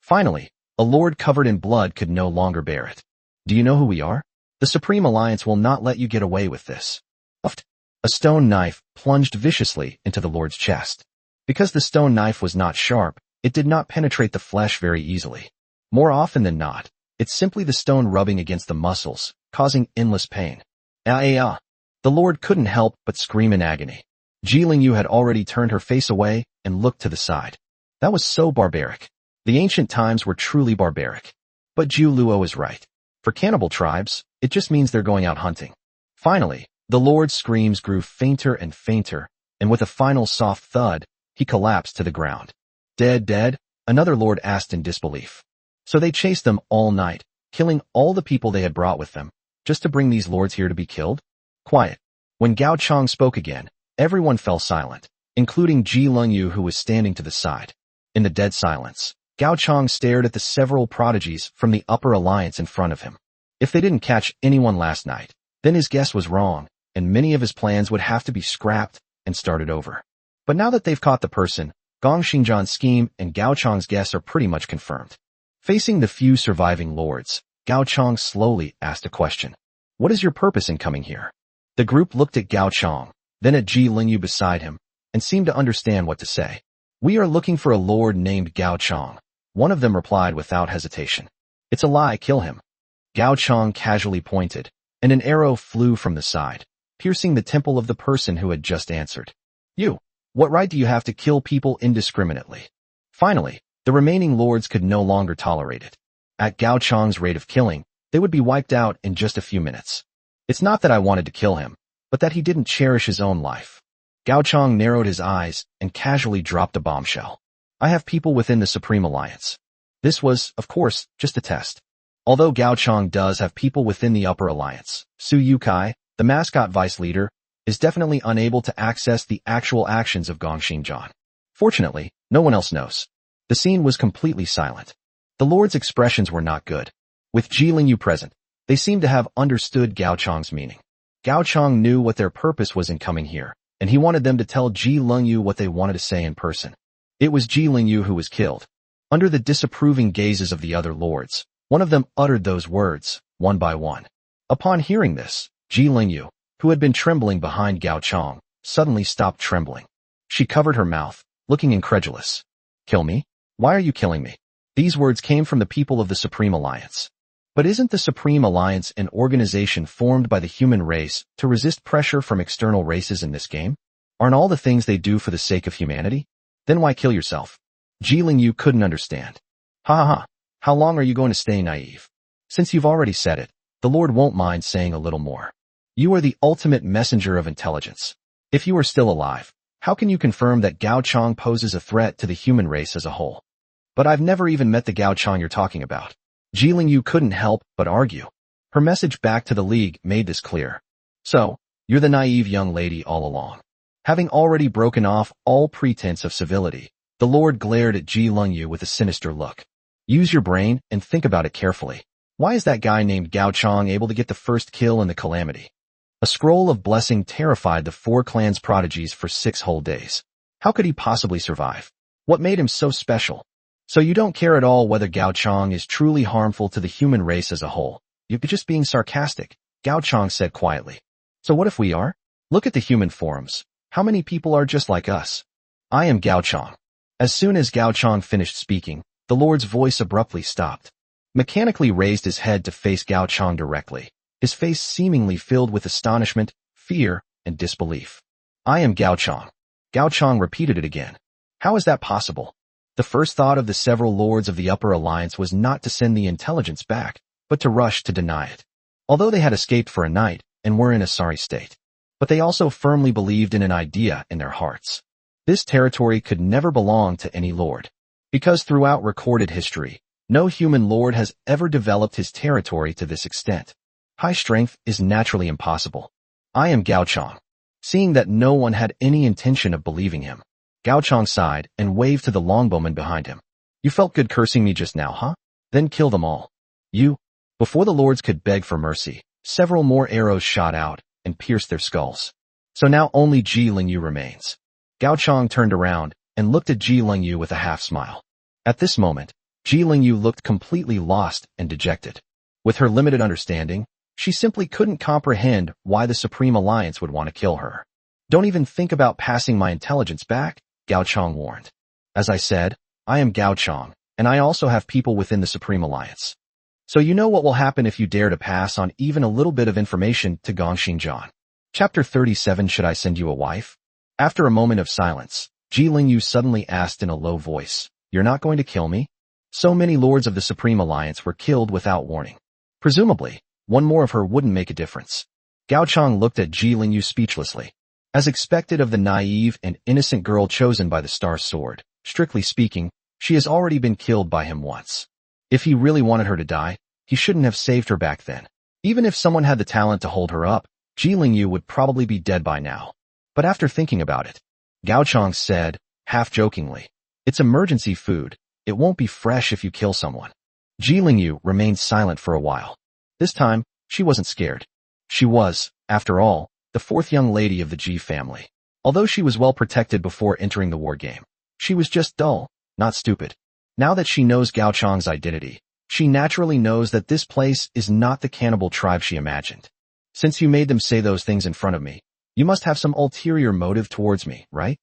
Finally, a lord covered in blood could no longer bear it. Do you know who we are? The Supreme Alliance will not let you get away with this. Uft. A stone knife plunged viciously into the lord's chest. Because the stone knife was not sharp, it did not penetrate the flesh very easily. More often than not, it's simply the stone rubbing against the muscles, causing endless pain. Ah! The lord couldn't help but scream in agony. Ji Lingyu had already turned her face away and looked to the side. That was so barbaric. The ancient times were truly barbaric. But Zhu Luo is right. For cannibal tribes, it just means they're going out hunting. Finally, the lord's screams grew fainter and fainter, and with a final soft thud, he collapsed to the ground. Dead? Another lord asked in disbelief. So they chased them all night, killing all the people they had brought with them, just to bring these lords here to be killed? Quiet. When Gao Chang spoke again, everyone fell silent, including Ji Lingyu, who was standing to the side. In the dead silence, Gao Chang stared at the several prodigies from the upper alliance in front of him. If they didn't catch anyone last night, then his guess was wrong, and many of his plans would have to be scrapped and started over. But now that they've caught the person, Gong Xingjian's scheme and Gao Chang's guess are pretty much confirmed. Facing the few surviving lords, Gao Chang slowly asked a question. What is your purpose in coming here? The group looked at Gao Chang, then at Ji Lingyu beside him, and seemed to understand what to say. We are looking for a lord named Gao Chang. One of them replied without hesitation. It's a lie, kill him. Gao Chang casually pointed, and an arrow flew from the side, piercing the temple of the person who had just answered. You, what right do you have to kill people indiscriminately? Finally, the remaining lords could no longer tolerate it. At Gao Chang's rate of killing, they would be wiped out in just a few minutes. It's not that I wanted to kill him, but that he didn't cherish his own life. Gao Chang narrowed his eyes and casually dropped a bombshell. I have people within the Supreme Alliance. This was, of course, just a test. Although Gao Chang does have people within the Upper Alliance, Suyukai, the mascot vice leader, is definitely unable to access the actual actions of Gong Xingjian. Fortunately, no one else knows. The scene was completely silent. The lord's expressions were not good. With Ji Lingyu present, they seemed to have understood Gao Chang's meaning. Gao Chang knew what their purpose was in coming here, and he wanted them to tell Ji Lingyu what they wanted to say in person. It was Ji Lingyu who was killed. Under the disapproving gazes of the other lords, one of them uttered those words, one by one. Upon hearing this, Ji Lingyu, who had been trembling behind Gao Chang, suddenly stopped trembling. She covered her mouth, looking incredulous. Kill me? Why are you killing me? These words came from the people of the Supreme Alliance. But isn't the Supreme Alliance an organization formed by the human race to resist pressure from external races in this game? Aren't all the things they do for the sake of humanity? Then why kill yourself? Ji Lingyu couldn't understand. Ha. How long are you going to stay naive? Since you've already said it, the Lord won't mind saying a little more. You are the ultimate messenger of intelligence. If you are still alive, how can you confirm that Gao Chang poses a threat to the human race as a whole? But I've never even met the Gao Chang you're talking about. Ji Lingyu couldn't help but argue. Her message back to the League made this clear. So, you're the naive young lady all along. Having already broken off all pretense of civility, the Lord glared at Ji Lingyu with a sinister look. Use your brain and think about it carefully. Why is that guy named Gao Chang able to get the first kill in the calamity? A scroll of blessing terrified the 4 clans' prodigies for 6 whole days. How could he possibly survive? What made him so special? So you don't care at all whether Gao Chang is truly harmful to the human race as a whole. You're just being sarcastic, Gao Chang said quietly. So what if we are? Look at the human forums. How many people are just like us? I am Gao Chang. As soon as Gao Chang finished speaking, the Lord's voice abruptly stopped. Mechanically raised his head to face Gao Chang directly, his face seemingly filled with astonishment, fear, and disbelief. I am Gao Chang. Gao Chang repeated it again. How is that possible? The first thought of the several lords of the Upper Alliance was not to send the intelligence back, but to rush to deny it. Although they had escaped for a night and were in a sorry state. But they also firmly believed in an idea in their hearts. This territory could never belong to any lord. Because throughout recorded history, no human lord has ever developed his territory to this extent. High strength is naturally impossible. I am Gao Chang. Seeing that no one had any intention of believing him, Gao Chang sighed and waved to the longbowman behind him. You felt good cursing me just now, huh? Then kill them all. You. Before the lords could beg for mercy, several more arrows shot out and pierced their skulls. So now only Ji Lingyu remains. Gao Chang turned around and looked at Ji Lingyu with a half-smile. At this moment, Ji Lingyu looked completely lost and dejected. With her limited understanding, she simply couldn't comprehend why the Supreme Alliance would want to kill her. Don't even think about passing my intelligence back, Gao Chong warned. As I said, I am Gao Chong, and I also have people within the Supreme Alliance. So you know what will happen if you dare to pass on even a little bit of information to Gong Xingjian. Chapter 37 Should I Send You a Wife? After a moment of silence, Ji Lingyu suddenly asked in a low voice, You're not going to kill me? So many lords of the Supreme Alliance were killed without warning. Presumably, one more of her wouldn't make a difference. Gao Chong looked at Ji Lingyu speechlessly. As expected of the naive and innocent girl chosen by the Star Sword, strictly speaking, she has already been killed by him once. If he really wanted her to die, he shouldn't have saved her back then. Even if someone had the talent to hold her up, Ji Lingyu would probably be dead by now. But after thinking about it, Gao Chong said, half-jokingly, It's emergency food. It won't be fresh if you kill someone. Ji Lingyu remained silent for a while. This time, she wasn't scared. She was, after all, the fourth young lady of the Ji family. Although she was well protected before entering the war game, she was just dull, not stupid. Now that she knows Gao Chong's identity, she naturally knows that this place is not the cannibal tribe she imagined. Since you made them say those things in front of me, you must have some ulterior motive towards me, right?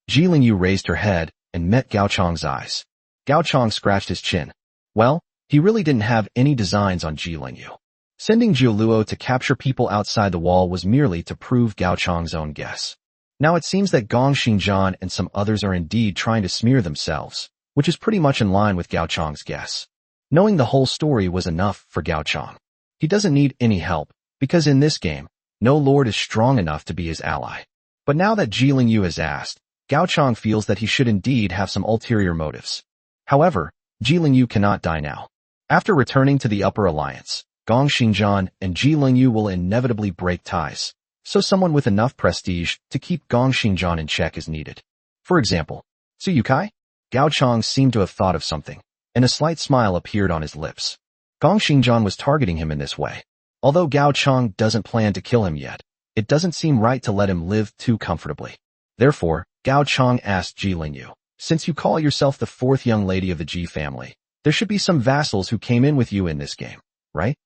Ji Lingyu raised her head and met Gao Chong's eyes. Gao Chong scratched his chin. Well, he really didn't have any designs on Ji Lingyu. Sending Jiu Luo to capture people outside the wall was merely to prove Gao Chong's own guess. Now it seems that Gong Xingjian and some others are indeed trying to smear themselves, which is pretty much in line with Gao Chong's guess. Knowing the whole story was enough for Gao Chong. He doesn't need any help, because in this game, no lord is strong enough to be his ally. But now that Ji Lingyu has asked, Gao Chong feels that he should indeed have some ulterior motives. However, Ji Lingyu cannot die now. After returning to the Upper Alliance, Gong Xingjian and Ji Lingyu will inevitably break ties, so someone with enough prestige to keep Gong Xingjian in check is needed. For example, Suyukai? Gao Chong seemed to have thought of something, and a slight smile appeared on his lips. Gong Xingjian was targeting him in this way. Although Gao Chong doesn't plan to kill him yet, it doesn't seem right to let him live too comfortably. Therefore, Gao Chong asked Ji Lingyu, Since you call yourself the fourth young lady of the Ji family, there should be some vassals who came in with you in this game, right?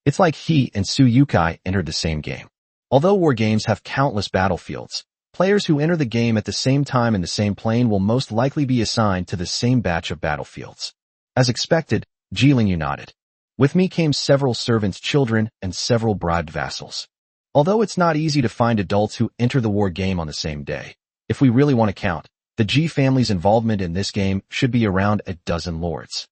It's like he and Suyukai entered the same game. Although war games have countless battlefields, players who enter the game at the same time in the same plane will most likely be assigned to the same batch of battlefields. As expected, Ji Lingyu nodded. With me came several servants' children and several bribed vassals. Although it's not easy to find adults who enter the war game on the same day, if we really want to count, the Ji family's involvement in this game should be around a dozen lords.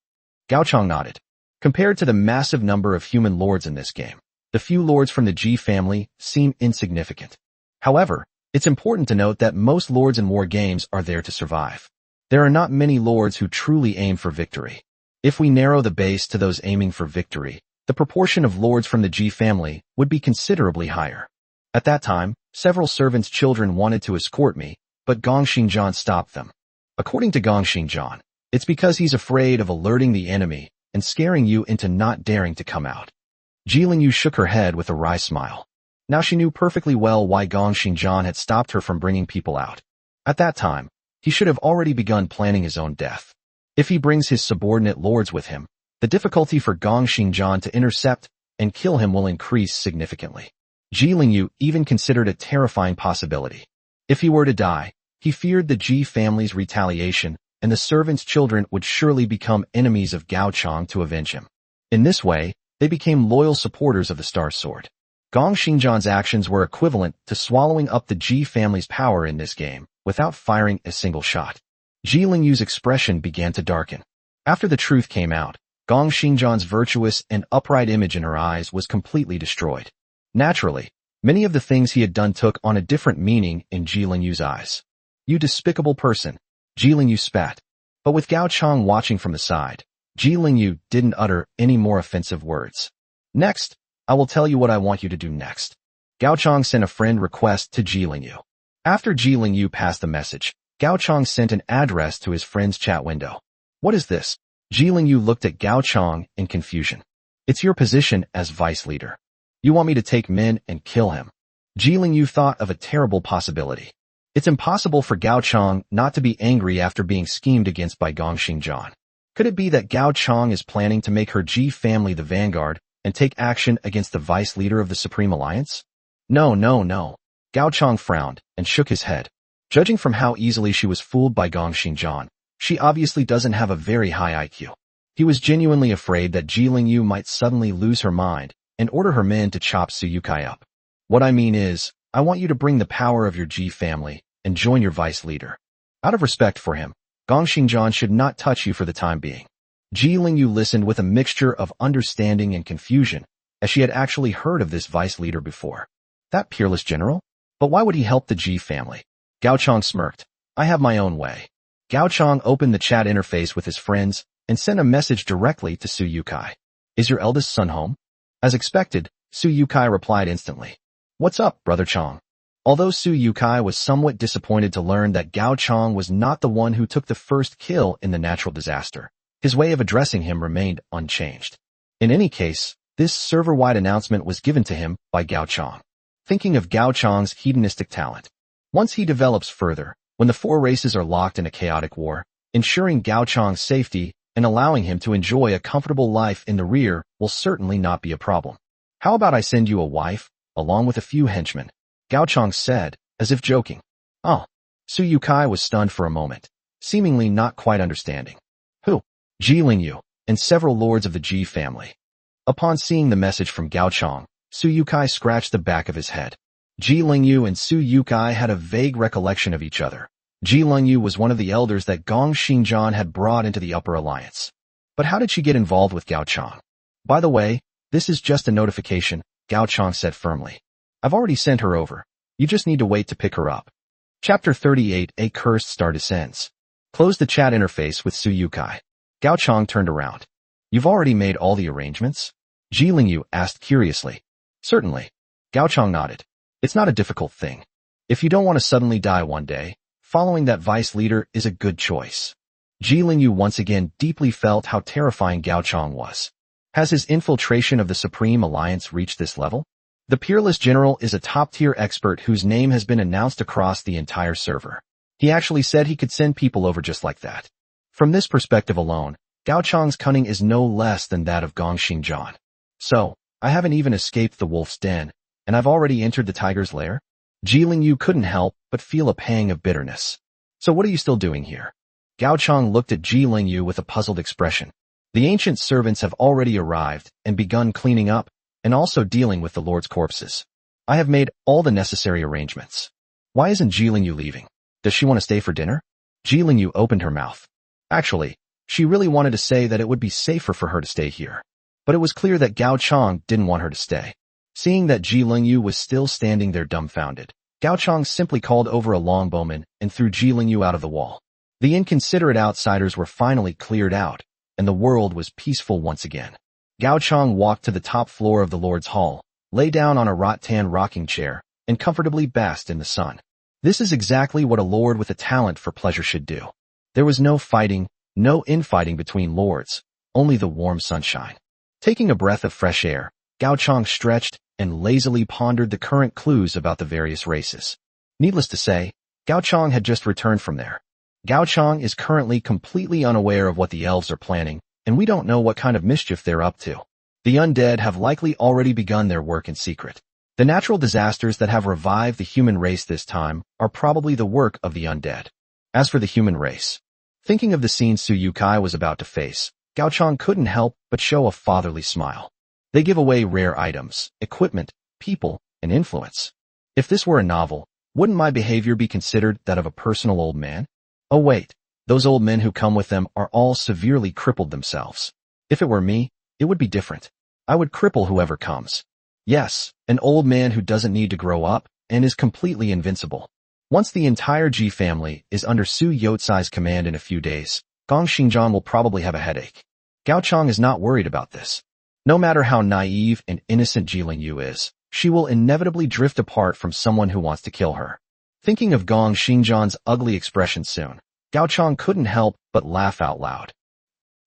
Gao Chong nodded. Compared to the massive number of human lords in this game, the few lords from the Ji family seem insignificant. However, it's important to note that most lords in war games are there to survive. There are not many lords who truly aim for victory. If we narrow the base to those aiming for victory, the proportion of lords from the Ji family would be considerably higher. At that time, several servants' children wanted to escort me, but Gong Xingjian stopped them. According to Gong Xingjian, it's because he's afraid of alerting the enemy and scaring you into not daring to come out. Ji Lingyu shook her head with a wry smile. Now she knew perfectly well why Gong Xingjian had stopped her from bringing people out. At that time, he should have already begun planning his own death. If he brings his subordinate lords with him, the difficulty for Gong Xingjian to intercept and kill him will increase significantly. Ji Lingyu even considered a terrifying possibility. If he were to die, he feared the Ji family's retaliation, and the servants' children would surely become enemies of Gao Chong to avenge him. In this way, they became loyal supporters of the Star Sword. Gong Xingjian's actions were equivalent to swallowing up the Ji family's power in this game, without firing a single shot. Ji Lingyu's expression began to darken. After the truth came out, Gong Xingjian's virtuous and upright image in her eyes was completely destroyed. Naturally, many of the things he had done took on a different meaning in Ji Lingyu's eyes. You despicable person, Ji Lingyu spat. But with Gao Chong watching from the side, Ji Lingyu didn't utter any more offensive words. Next, I will tell you what I want you to do next. Gao Chong sent a friend request to Ji Lingyu. After Ji Lingyu passed the message, Gao Chong sent an address to his friend's chat window. What is this? Ji Lingyu looked at Gao Chong in confusion. It's your position as vice leader. You want me to take men and kill him? Ji Lingyu thought of a terrible possibility. It's impossible for Gao Chong not to be angry after being schemed against by Gong Xingjian. Could it be that Gao Chong is planning to make her Ji family the vanguard and take action against the vice leader of the Supreme Alliance? No. Gao Chang frowned and shook his head. Judging from how easily she was fooled by Gong Xingjian, she obviously doesn't have a very high IQ. He was genuinely afraid that Ji Lingyu might suddenly lose her mind and order her men to chop Suyukai up. What I mean is, I want you to bring the power of your Ji family and join your vice leader. Out of respect for him, Gong Xingjian should not touch you for the time being. Ji Lingyu listened with a mixture of understanding and confusion, as she had actually heard of this vice leader before. That peerless general? But why would he help the Ji family? Gao Chang smirked. I have my own way. Gao Chang opened the chat interface with his friends and sent a message directly to Suyukai. Is your eldest son home? As expected, Suyukai replied instantly. What's up, Brother Chang? Although Suyukai was somewhat disappointed to learn that Gao Chang was not the one who took the first kill in the natural disaster, his way of addressing him remained unchanged. In any case, this server-wide announcement was given to him by Gao Chang. Thinking of Gao Chang's hedonistic talent. Once he develops further, when the four races are locked in a chaotic war, ensuring Gao Chang's safety and allowing him to enjoy a comfortable life in the rear will certainly not be a problem. How about I send you a wife, along with a few henchmen? Gao Chang said, as if joking. Oh. Suyukai was stunned for a moment, seemingly not quite understanding. Who? Ji Lingyu, and several lords of the Ji family. Upon seeing the message from Gao Chang, Suyukai scratched the back of his head. Ji Lingyu and Suyukai had a vague recollection of each other. Ji Lingyu was one of the elders that Gong Xingjian had brought into the Upper Alliance. But how did she get involved with Gao Chang? By the way, this is just a notification, Gao Chang said firmly. I've already sent her over. You just need to wait to pick her up. Chapter 38, A Cursed Star Descends. Close the chat interface with Suyukai. Gao Chang turned around. You've already made all the arrangements? Ji Lingyu asked curiously. Certainly. Gao Chang nodded. It's not a difficult thing. If you don't want to suddenly die one day, following that vice leader is a good choice. Ji Lingyu once again deeply felt how terrifying Gao Chang was. Has his infiltration of the Supreme Alliance reached this level? The Peerless General is a top-tier expert whose name has been announced across the entire server. He actually said he could send people over just like that. From this perspective alone, Gao Chang's cunning is no less than that of Gong Xingjian. So, I haven't even escaped the wolf's den, and I've already entered the tiger's lair? Ji Lingyu couldn't help but feel a pang of bitterness. So what are you still doing here? Gao Chang looked at Ji Lingyu with a puzzled expression. The ancient servants have already arrived and begun cleaning up, and also dealing with the Lord's corpses. I have made all the necessary arrangements. Why isn't Ji Lingyu leaving? Does she want to stay for dinner? Ji Lingyu opened her mouth. Actually, she really wanted to say that it would be safer for her to stay here. But it was clear that Gao Chang didn't want her to stay. Seeing that Ji Lingyu was still standing there dumbfounded, Gao Chang simply called over a longbowman and threw Ji Lingyu out of the wall. The inconsiderate outsiders were finally cleared out, and the world was peaceful once again. Gao Chang walked to the top floor of the Lord's Hall, lay down on a rattan rocking chair, and comfortably basked in the sun. This is exactly what a lord with a talent for pleasure should do. There was no fighting, no infighting between lords, only the warm sunshine. Taking a breath of fresh air, Gao Chang stretched and lazily pondered the current clues about the various races. Needless to say, Gao Chang had just returned from there. Gao Chang is currently completely unaware of what the elves are planning, and we don't know what kind of mischief they're up to. The undead have likely already begun their work in secret. The natural disasters that have revived the human race this time are probably the work of the undead. As for the human race, thinking of the scene Suyukai was about to face, Gao Chang couldn't help but show a fatherly smile. They give away rare items, equipment, people, and influence. If this were a novel, wouldn't my behavior be considered that of a personal old man? Oh wait, those old men who come with them are all severely crippled themselves. If it were me, it would be different. I would cripple whoever comes. Yes, an old man who doesn't need to grow up and is completely invincible. Once the entire Ji family is under Su Yotsai's command in a few days, Gong Xingjian will probably have a headache. Gao Chang is not worried about this. No matter how naive and innocent Ji Lingyu is, she will inevitably drift apart from someone who wants to kill her. Thinking of Gong Xingjian's ugly expression soon, Gao Chang couldn't help but laugh out loud.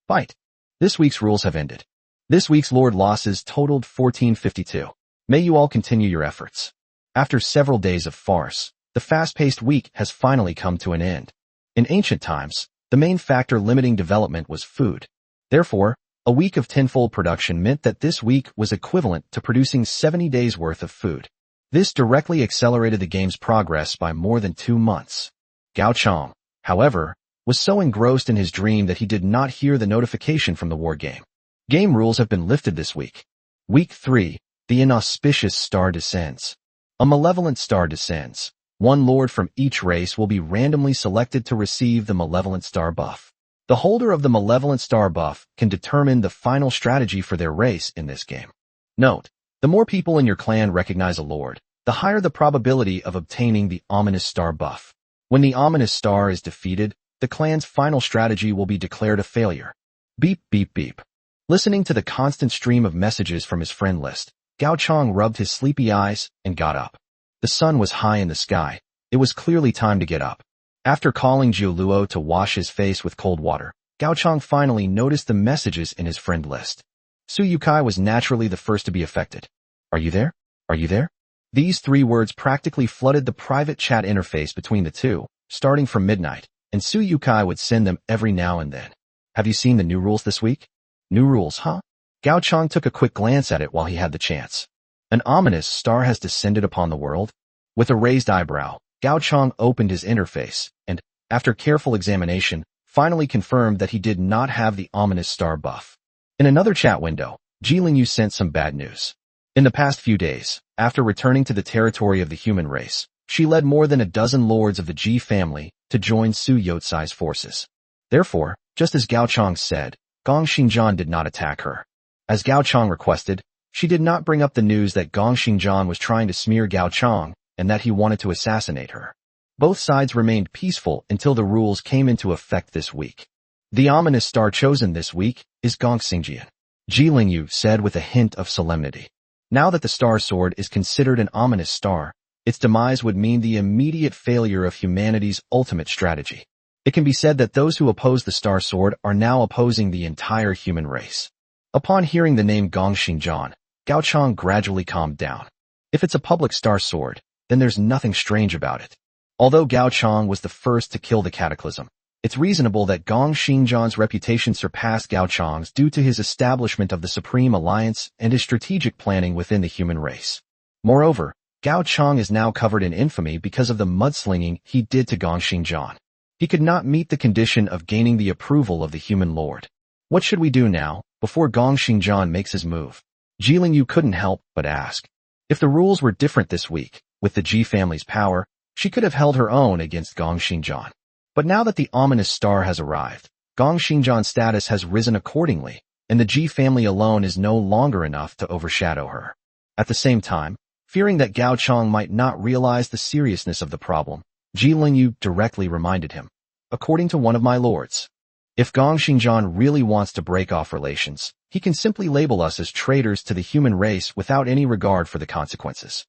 Fight. This week's rules have ended. This week's Lord losses totaled 1452. May you all continue your efforts. After several days of farce, the fast-paced week has finally come to an end. In ancient times, the main factor limiting development was food. Therefore, a week of tenfold production meant that this week was equivalent to producing 70 days' worth of food. This directly accelerated the game's progress by more than 2 months. Gao Chang, however, was so engrossed in his dream that he did not hear the notification from the war game. Game rules have been lifted this week. Week 3, the inauspicious star descends. A malevolent star descends. One lord from each race will be randomly selected to receive the malevolent star buff. The holder of the malevolent star buff can determine the final strategy for their race in this game. Note, the more people in your clan recognize a lord, the higher the probability of obtaining the ominous star buff. When the ominous star is defeated, the clan's final strategy will be declared a failure. Beep, beep, beep. Listening to the constant stream of messages from his friend list, Gao Chang rubbed his sleepy eyes and got up. The sun was high in the sky. It was clearly time to get up. After calling Jiu Luo to wash his face with cold water, Gao Chang finally noticed the messages in his friend list. Suyukai was naturally the first to be affected. Are you there? Are you there? These 3 words practically flooded the private chat interface between the two, starting from midnight, and Suyukai would send them every now and then. Have you seen the new rules this week? New rules, huh? Gao Chang took a quick glance at it while he had the chance. An ominous star has descended upon the world. With a raised eyebrow, Gao Chang opened his interface and, after careful examination, finally confirmed that he did not have the ominous star buff. In another chat window, Ji Lingyu sent some bad news. In the past few days, after returning to the territory of the human race, she led more than a dozen lords of the Ji family to join Su Yotsai's forces. Therefore, just as Gao Chang said, Gong Xingjian did not attack her. As Gao Chang requested, she did not bring up the news that Gong Xingjian was trying to smear Gao Chang and that he wanted to assassinate her. Both sides remained peaceful until the rules came into effect this week. The ominous star chosen this week is Gong Xingjian, Ji Lingyu said with a hint of solemnity. Now that the star sword is considered an ominous star, its demise would mean the immediate failure of humanity's ultimate strategy. It can be said that those who oppose the star sword are now opposing the entire human race. Upon hearing the name Gong Xingjian, Gao Chang gradually calmed down. If it's a public star sword, then there's nothing strange about it. Although Gao Chang was the first to kill the cataclysm, it's reasonable that Gong Xingjian's reputation surpassed Gao Chang's due to his establishment of the Supreme Alliance and his strategic planning within the human race. Moreover, Gao Chang is now covered in infamy because of the mudslinging he did to Gong Xingjian. He could not meet the condition of gaining the approval of the human lord. What should we do now, before Gong Xingjian makes his move? Ji Lingyu couldn't help but ask. If the rules were different this week, with the Ji family's power, she could have held her own against Gong Xingjian. But now that the ominous star has arrived, Gong Xingjian's status has risen accordingly, and the Ji family alone is no longer enough to overshadow her. At the same time, fearing that Gao Chang might not realize the seriousness of the problem, Ji Lingyu directly reminded him. According to one of my lords, if Gong Xingjian really wants to break off relations, he can simply label us as traitors to the human race without any regard for the consequences.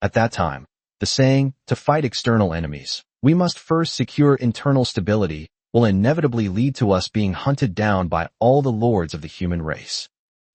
At that time, the saying, to fight external enemies, we must first secure internal stability, will inevitably lead to us being hunted down by all the lords of the human race.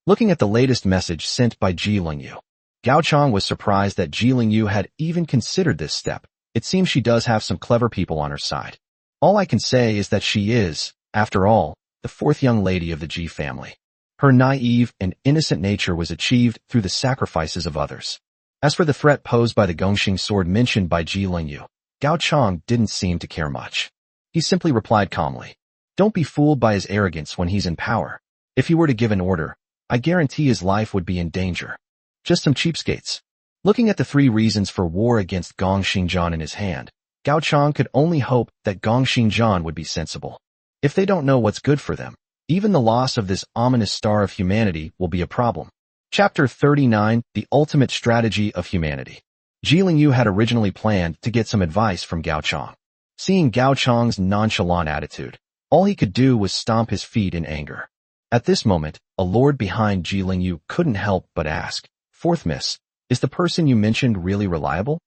Looking at the latest message sent by Ji Lingyu, Gao Chang was surprised that Ji Lingyu had even considered this step. It seems she does have some clever people on her side. All I can say is that she is, after all, the 4th young lady of the Ji family. Her naive and innocent nature was achieved through the sacrifices of others. As for the threat posed by the Gongxing sword mentioned by Ji Lingyu, Gao Chang didn't seem to care much. He simply replied calmly, "Don't be fooled by his arrogance when he's in power. If he were to give an order, I guarantee his life would be in danger. Just some cheapskates." Looking at the 3 reasons for war against Gong Xingjian in his hand, Gao Chang could only hope that Gong Xingjian would be sensible. If they don't know what's good for them, even the loss of this ominous star of humanity will be a problem. Chapter 39, The Ultimate Strategy of Humanity. Ji Lingyu had originally planned to get some advice from Gao Chang. Seeing Gao Chang's nonchalant attitude, all he could do was stomp his feet in anger. At this moment, a lord behind Ji Lingyu couldn't help but ask, "Fourth miss, is the person you mentioned really reliable?"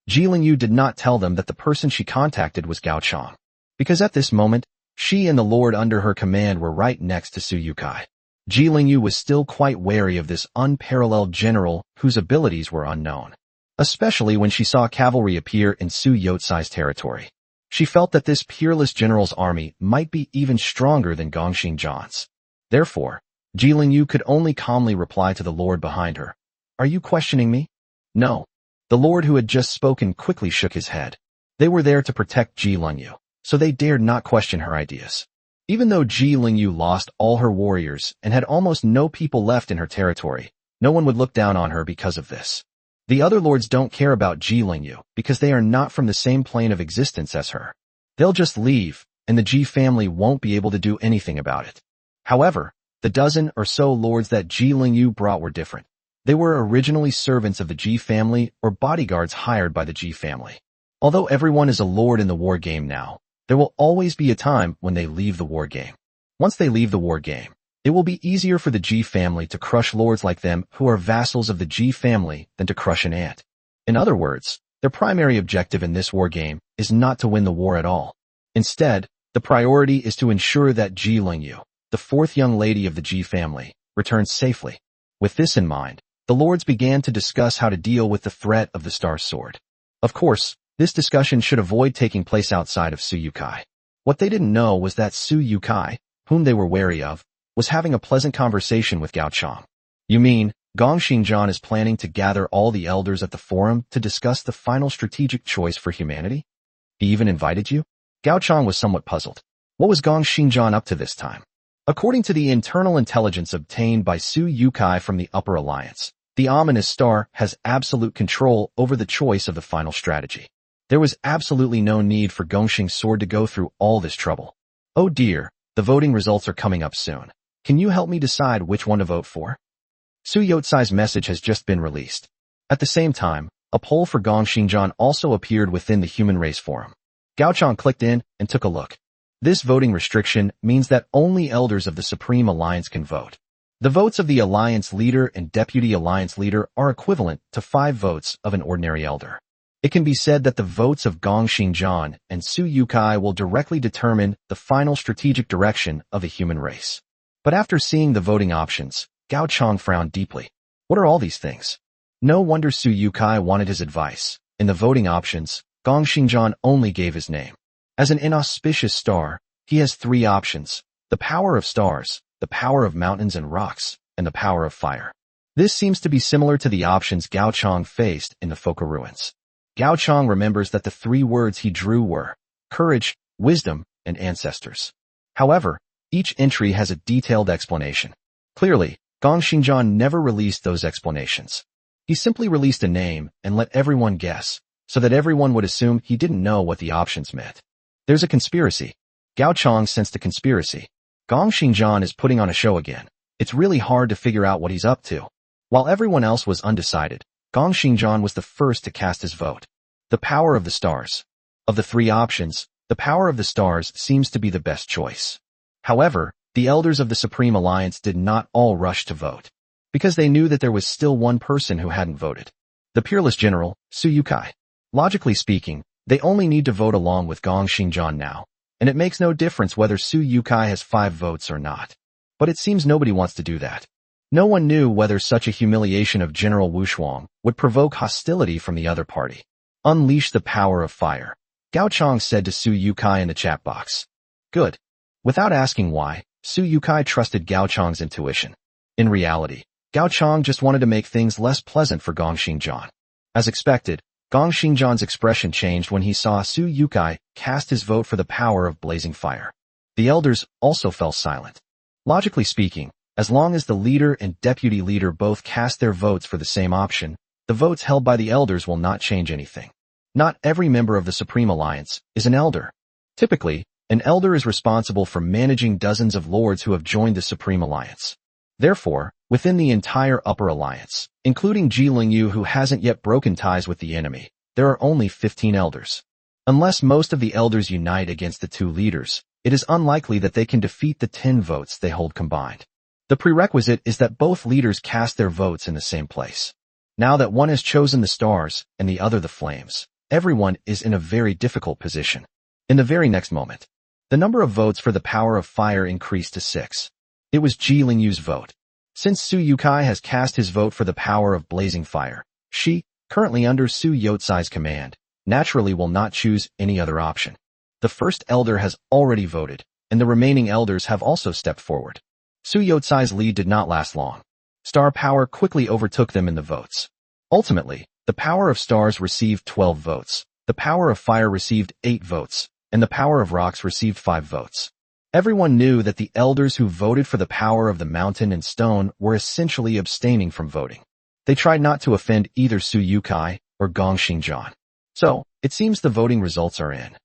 Ji Lingyu did not tell them that the person she contacted was Gao Chang, because at this moment, she and the lord under her command were right next to Suyukai. Ji Lingyu was still quite wary of this unparalleled general whose abilities were unknown, especially when she saw cavalry appear in Su Yotsai's territory. She felt that this peerless general's army might be even stronger than Gong Xingjian's. Therefore, Ji Lingyu could only calmly reply to the lord behind her, "Are you questioning me?" "No. The lord who had just spoken quickly shook his head. They were there to protect Ji Lingyu, so they dared not question her ideas. Even though Ji Lingyu lost all her warriors and had almost no people left in her territory, no one would look down on her because of this. The other lords don't care about Ji Lingyu because they are not from the same plane of existence as her. They'll just leave, and the Ji family won't be able to do anything about it. However, the dozen or so lords that Ji Lingyu brought were different. They were originally servants of the Ji family or bodyguards hired by the Ji family. Although everyone is a lord in the war game now, there will always be a time when they leave the war game. Once they leave the war game, it will be easier for the Ji family to crush lords like them who are vassals of the Ji family than to crush an ant. In other words, their primary objective in this war game is not to win the war at all. Instead, the priority is to ensure that Ji Lingyu, the fourth young lady of the Ji family, returns safely. With this in mind, the lords began to discuss how to deal with the threat of the Star Sword. Of course, this discussion should avoid taking place outside of Suyukai. What they didn't know was that Suyukai, whom they were wary of, was having a pleasant conversation with Gao Chang. You mean, Gong Xingjian is planning to gather all the elders at the forum to discuss the final strategic choice for humanity? He even invited you? Gao Chang was somewhat puzzled. What was Gong Xingjian up to this time? According to the internal intelligence obtained by Suyukai from the Upper Alliance, the ominous star has absolute control over the choice of the final strategy. There was absolutely no need for Gongxing's sword to go through all this trouble. Oh dear, the voting results are coming up soon. Can you help me decide which one to vote for? Suyutsai's message has just been released. At the same time, a poll for Gong Xingjian also appeared within the human race forum. Gao Chang clicked in and took a look. This voting restriction means that only elders of the Supreme Alliance can vote. The votes of the Alliance Leader and Deputy Alliance Leader are equivalent to 5 votes of an ordinary elder. It can be said that the votes of Gong Xingjian and Suyukai will directly determine the final strategic direction of the human race. But after seeing the voting options, Gao Chang frowned deeply. What are all these things? No wonder Suyukai wanted his advice. In the voting options, Gong Xingjian only gave his name. As an inauspicious star, he has 3 options: the power of stars, the power of mountains and rocks, and the power of fire. This seems to be similar to the options Gao Chang faced in the Foka ruins. Gao Chang remembers that the 3 words he drew were courage, wisdom, and ancestors. However, each entry has a detailed explanation. Clearly, Gong Xingjian never released those explanations. He simply released a name and let everyone guess, so that everyone would assume he didn't know what the options meant. There's a conspiracy. Gao Chang sensed a conspiracy. Gong Xingjian is putting on a show again. It's really hard to figure out what he's up to. While everyone else was undecided, Gong Xingjian was the first to cast his vote. The power of the stars. Of the 3 options, the power of the stars seems to be the best choice. However, the elders of the Supreme Alliance did not all rush to vote, because they knew that there was still one person who hadn't voted. The peerless general, Suyukai. Logically speaking, they only need to vote along with Gong Xingjian now, and it makes no difference whether Suyukai has 5 votes or not. But it seems nobody wants to do that. No one knew whether such a humiliation of General Wu Shuang would provoke hostility from the other party. Unleash the power of fire, Gao Chang said to Suyukai in the chat box. Good. Without asking why, Suyukai trusted Gao Chang's intuition. In reality, Gao Chang just wanted to make things less pleasant for Gong Xingjian. As expected, Gong Xingjian's expression changed when he saw Suyukai cast his vote for the power of blazing fire. The elders also fell silent. Logically speaking, as long as the leader and deputy leader both cast their votes for the same option, the votes held by the elders will not change anything. Not every member of the Supreme Alliance is an elder. Typically, an elder is responsible for managing dozens of lords who have joined the Supreme Alliance. Therefore, within the entire Upper Alliance, including Ji Lingyu who hasn't yet broken ties with the enemy, there are only 15 elders. Unless most of the elders unite against the 2 leaders, it is unlikely that they can defeat the 10 votes they hold combined. The prerequisite is that both leaders cast their votes in the same place. Now that one has chosen the stars and the other the flames, everyone is in a very difficult position. In the very next moment, the number of votes for the power of fire increased to 6. It was Ji Lingyu's vote. Since Suyukai has cast his vote for the power of blazing fire, she, currently under Suyutsai's command, naturally will not choose any other option. The first elder has already voted, and the remaining elders have also stepped forward. Suyutsai's lead did not last long. Star power quickly overtook them in the votes. Ultimately, The power of stars received 12 votes, the power of fire received 8 votes, and the power of rocks received 5 votes. Everyone knew that the elders who voted for the power of the mountain and stone were essentially abstaining from voting. They tried not to offend either Suyukai or Gong Xingjian. So, it seems the voting results are in.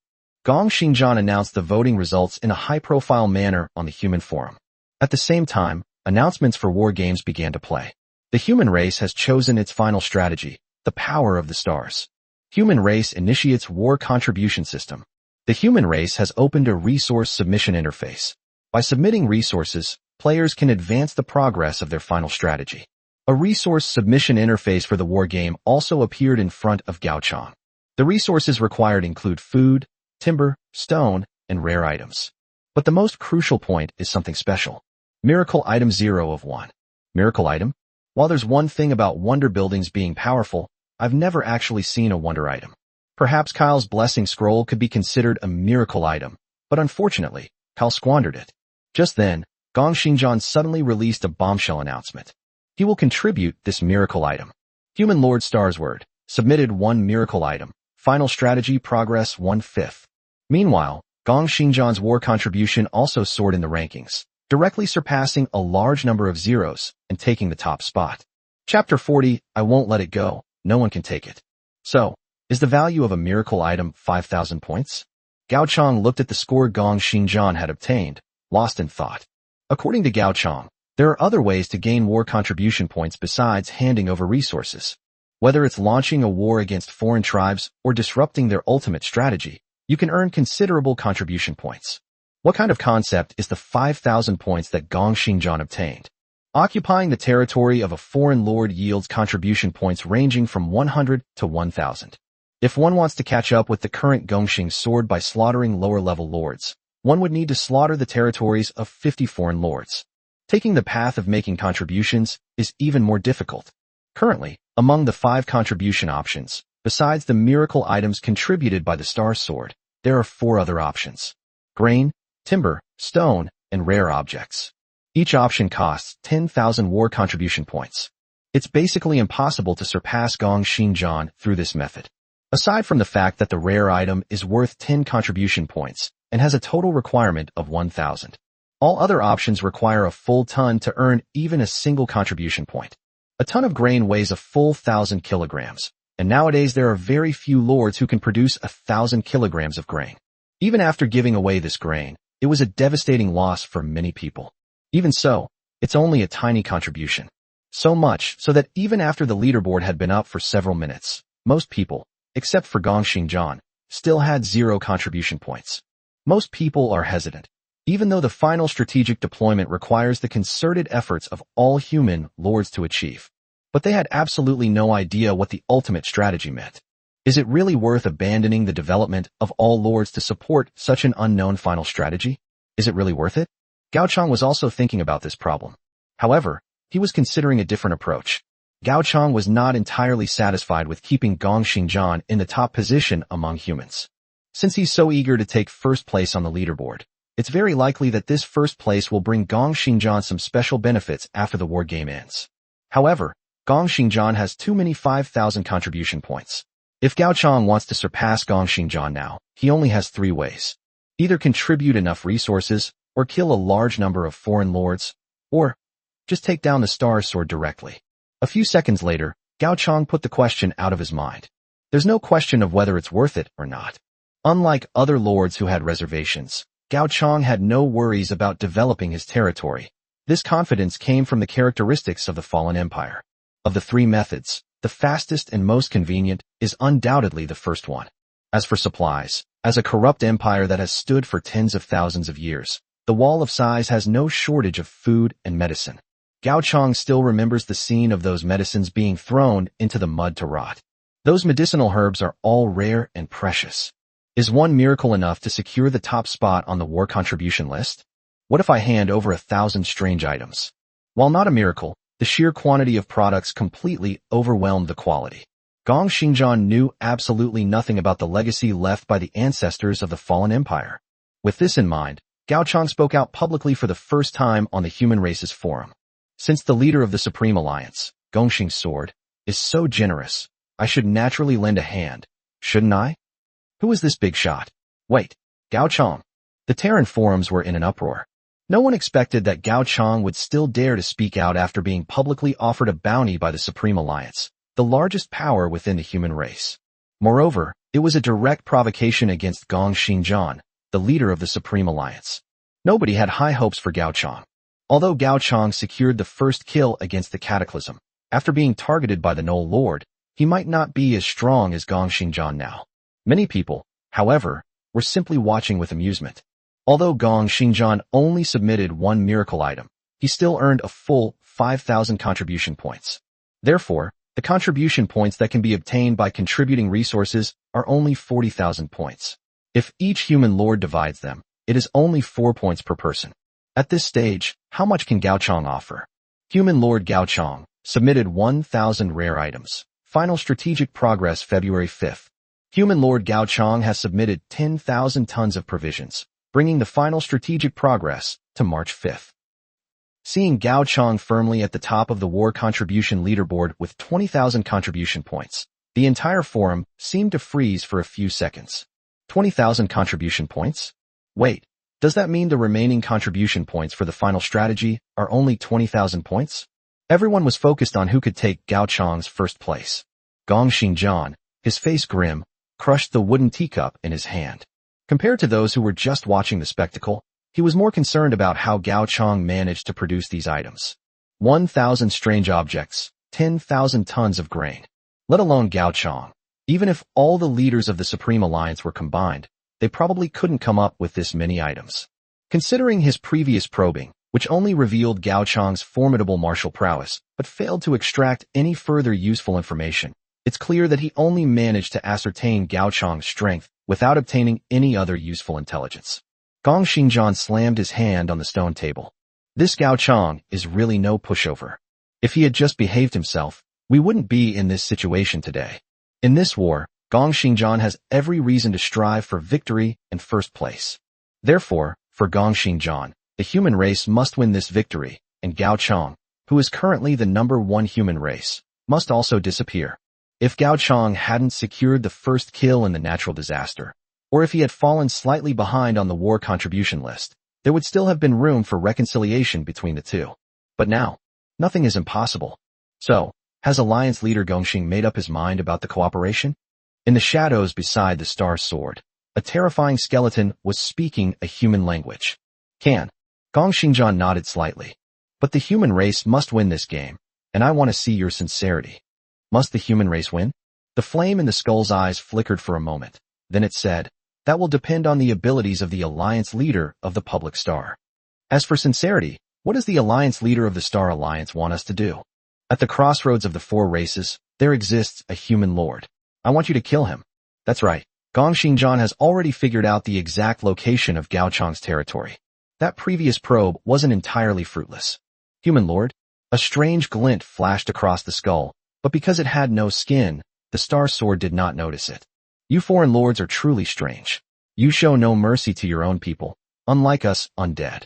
Gong Xingjian announced the voting results in a high-profile manner on the human forum. At the same time, announcements for war games began to play. The human race has chosen its final strategy, the power of the stars. Human race initiates war contribution system. The human race has opened a resource submission interface. By submitting resources, players can advance the progress of their final strategy. A resource submission interface for the war game also appeared in front of Gaochang. The resources required include food, timber, stone, and rare items. But the most crucial point is something special. Miracle item 0 of 1. Miracle item? While there's one thing about wonder buildings being powerful, I've never actually seen a wonder item. Perhaps Kale's blessing scroll could be considered a miracle item, but unfortunately, Kale squandered it. Just then, Gong Xingjian suddenly released a bombshell announcement. He will contribute this miracle item. Human Lord Star's word, submitted 1 miracle item, final strategy progress 1/5. Meanwhile, Gong Xingjian's war contribution also soared in the rankings, directly surpassing a large number of zeros and taking the top spot. Chapter 40, I won't let it go, no one can take it. So, is the value of a miracle item 5,000 points? Gaochang looked at the score Gong Xingjian had obtained, lost in thought. According to Gaochang, there are other ways to gain war contribution points besides handing over resources. Whether it's launching a war against foreign tribes or disrupting their ultimate strategy, you can earn considerable contribution points. What kind of concept is the 5,000 points that Gong Xingjian obtained? Occupying the territory of a foreign lord yields contribution points ranging from 100 to 1,000. If one wants to catch up with the current Gongxing sword by slaughtering lower-level lords, one would need to slaughter the territories of 50 foreign lords. Taking the path of making contributions is even more difficult. Currently, among the 5 contribution options, besides the miracle items contributed by the Star Sword, there are 4 other options: grain, timber, stone, and rare objects. Each option costs 10,000 war contribution points. It's basically impossible to surpass Gong Xingjian through this method. Aside from the fact that the rare item is worth 10 contribution points and has a total requirement of 1,000. All other options require a full ton to earn even a single contribution point. A ton of grain weighs a full 1,000 kilograms, and nowadays there are very few lords who can produce 1,000 kilograms of grain. Even after giving away this grain, it was a devastating loss for many people. Even so, it's only a tiny contribution. So much so that even after the leaderboard had been up for several minutes, most people, except for Gong Xingjian, still had 0 contribution points. Most people are hesitant, even though the final strategic deployment requires the concerted efforts of all human lords to achieve. But they had absolutely no idea what the ultimate strategy meant. Is it really worth abandoning the development of all lords to support such an unknown final strategy? Is it really worth it? Gaochang was also thinking about this problem. However, he was considering a different approach. Gaochang was not entirely satisfied with keeping Gong Xingjian in the top position among humans. Since he's so eager to take first place on the leaderboard, it's very likely that this first place will bring Gong Xingjian some special benefits after the war game ends. However, Gong Xingjian has too many 5,000 contribution points. If Gaochang wants to surpass Gong Xingjian now, he only has 3 ways. Either contribute enough resources, or kill a large number of foreign lords, or just take down the Star Sword directly. A few seconds later, Gaochang put the question out of his mind. There's no question of whether it's worth it or not. Unlike other lords who had reservations, Gaochang had no worries about developing his territory. This confidence came from the characteristics of the fallen empire. Of the 3 methods, the fastest and most convenient is undoubtedly the first one. As for supplies, as a corrupt empire that has stood for tens of thousands of years, the Wall of Sighs has no shortage of food and medicine. Gaochang still remembers the scene of those medicines being thrown into the mud to rot. Those medicinal herbs are all rare and precious. Is one miracle enough to secure the top spot on the war contribution list? What if I hand over 1,000 strange items? While not a miracle, the sheer quantity of products completely overwhelmed the quality. Gong Xingjian knew absolutely nothing about the legacy left by the ancestors of the fallen empire. With this in mind, Gaochang spoke out publicly for the first time on the human race's forum. Since the leader of the Supreme Alliance, Gongxing's sword, is so generous, I should naturally lend a hand, shouldn't I? Who is this big shot? Wait, Gao Chong. The Terran forums were in an uproar. No one expected that Gao Chong would still dare to speak out after being publicly offered a bounty by the Supreme Alliance, the largest power within the human race. Moreover, it was a direct provocation against Gong Xingjian, the leader of the Supreme Alliance. Nobody had high hopes for Gao Chong. Although Gao Chong secured the first kill against the Cataclysm, after being targeted by the Null Lord, he might not be as strong as Gong Xingjian now. Many people, however, were simply watching with amusement. Although Gong Xingjian only submitted one miracle item, he still earned a full 5,000 contribution points. Therefore, the contribution points that can be obtained by contributing resources are only 40,000 points. If each human lord divides them, it is only 4 points per person. At this stage, how much can Gao Chong offer? Human Lord Gao Chong submitted 1,000 rare items. Final strategic progress February 5th. Human Lord Gao Chong has submitted 10,000 tons of provisions, bringing the final strategic progress to March 5th. Seeing Gao Chong firmly at the top of the war contribution leaderboard with 20,000 contribution points, the entire forum seemed to freeze for a few seconds. 20,000 contribution points? Wait, does that mean the remaining contribution points for the final strategy are only 20,000 points? Everyone was focused on who could take Gao Chong's first place. Gong Xingjian, his face grim, crushed the wooden teacup in his hand. Compared to those who were just watching the spectacle, he was more concerned about how Gao Chong managed to produce these items. 1,000 strange objects, 10,000 tons of grain. Let alone Gao Chong. Even if all the leaders of the Supreme Alliance were combined, they probably couldn't come up with this many items. Considering his previous probing, which only revealed Gao Chong's formidable martial prowess, but failed to extract any further useful information, it's clear that he only managed to ascertain Gao Chong's strength without obtaining any other useful intelligence. Gong Xingjian slammed his hand on the stone table. This Gao Chong is really no pushover. If he had just behaved himself, we wouldn't be in this situation today. In this war, Gong Xingjian has every reason to strive for victory and first place. Therefore, for Gong Xingjian, the human race must win this victory, and Gao Chong, who is currently the #1 human race, must also disappear. If Gao Chong hadn't secured the first kill in the natural disaster, or if he had fallen slightly behind on the war contribution list, there would still have been room for reconciliation between the two. But now, nothing is impossible. So, has Alliance leader Gongxing made up his mind about the cooperation? In the shadows beside the star sword, a terrifying skeleton was speaking a human language. Can. Gong Xingjian nodded slightly. But the human race must win this game, and I want to see your sincerity. Must the human race win? The flame in the skull's eyes flickered for a moment. Then it said, that will depend on the abilities of the Alliance leader of the public star. As for sincerity, what does the Alliance leader of the Star Alliance want us to do? At the crossroads of the 4 races, there exists a human lord. I want you to kill him. That's right. Gong Xingjian has already figured out the exact location of Gao Chong's territory. That previous probe wasn't entirely fruitless. Human lord? A strange glint flashed across the skull, but because it had no skin, the star sword did not notice it. You foreign lords are truly strange. You show no mercy to your own people, unlike us undead.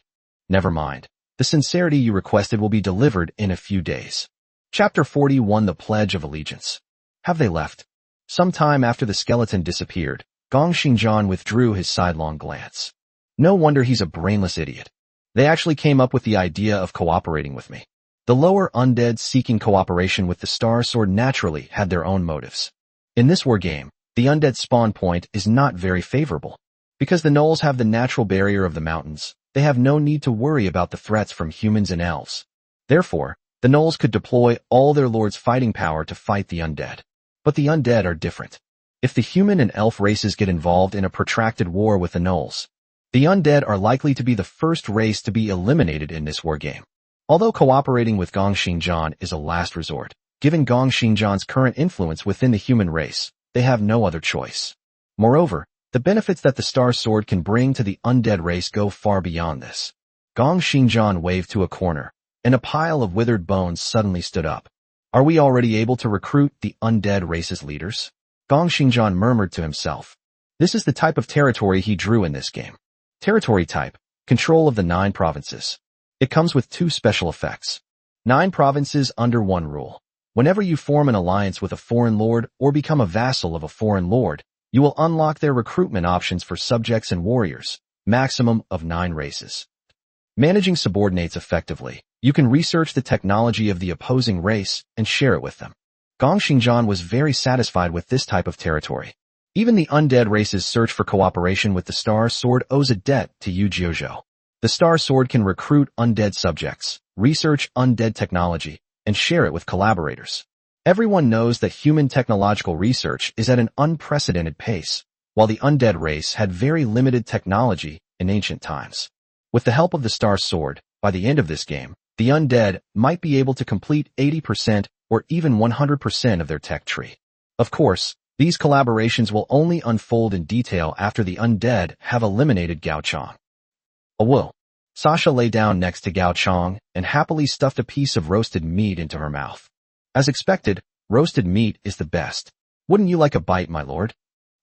Never mind. The sincerity you requested will be delivered in a few days. Chapter 41 The Pledge of Allegiance. Have they left? Some time after the skeleton disappeared, Gong Xingjian withdrew his sidelong glance. No wonder he's a brainless idiot. They actually came up with the idea of cooperating with me. The lower undead seeking cooperation with the Star Sword naturally had their own motives. In this war game, the undead spawn point is not very favorable. Because the Gnolls have the natural barrier of the mountains, they have no need to worry about the threats from humans and elves. Therefore, the Gnolls could deploy all their lord's fighting power to fight the undead. But the undead are different. If the human and elf races get involved in a protracted war with the Gnolls, the undead are likely to be the first race to be eliminated in this war game. Although cooperating with Gong Xingjian is a last resort, given Gong Xingjian's current influence within the human race, they have no other choice. Moreover, the benefits that the Star Sword can bring to the undead race go far beyond this. Gong Xingjian waved to a corner, and a pile of withered bones suddenly stood up. Are we already able to recruit the undead race's leaders? Gong Xingjian murmured to himself. This is the type of territory he drew in this game. Territory type, control of the 9 provinces. It comes with 2 special effects. 9 provinces under 1 rule. Whenever you form an alliance with a foreign lord or become a vassal of a foreign lord, you will unlock their recruitment options for subjects and warriors, maximum of 9 races. Managing subordinates effectively, you can research the technology of the opposing race and share it with them. Gong Xingjian was very satisfied with this type of territory. Even the undead race's search for cooperation with the Star Sword owes a debt to Yu Jiuzhou. The Star Sword can recruit undead subjects, research undead technology, and share it with collaborators. Everyone knows that human technological research is at an unprecedented pace, while the undead race had very limited technology in ancient times. With the help of the Star Sword, by the end of this game, the undead might be able to complete 80% or even 100% of their tech tree. Of course, these collaborations will only unfold in detail after the undead have eliminated Gao Chong. Whoa! Sasha lay down next to Gao Chong and happily stuffed a piece of roasted meat into her mouth. As expected, roasted meat is the best. Wouldn't you like a bite, my lord?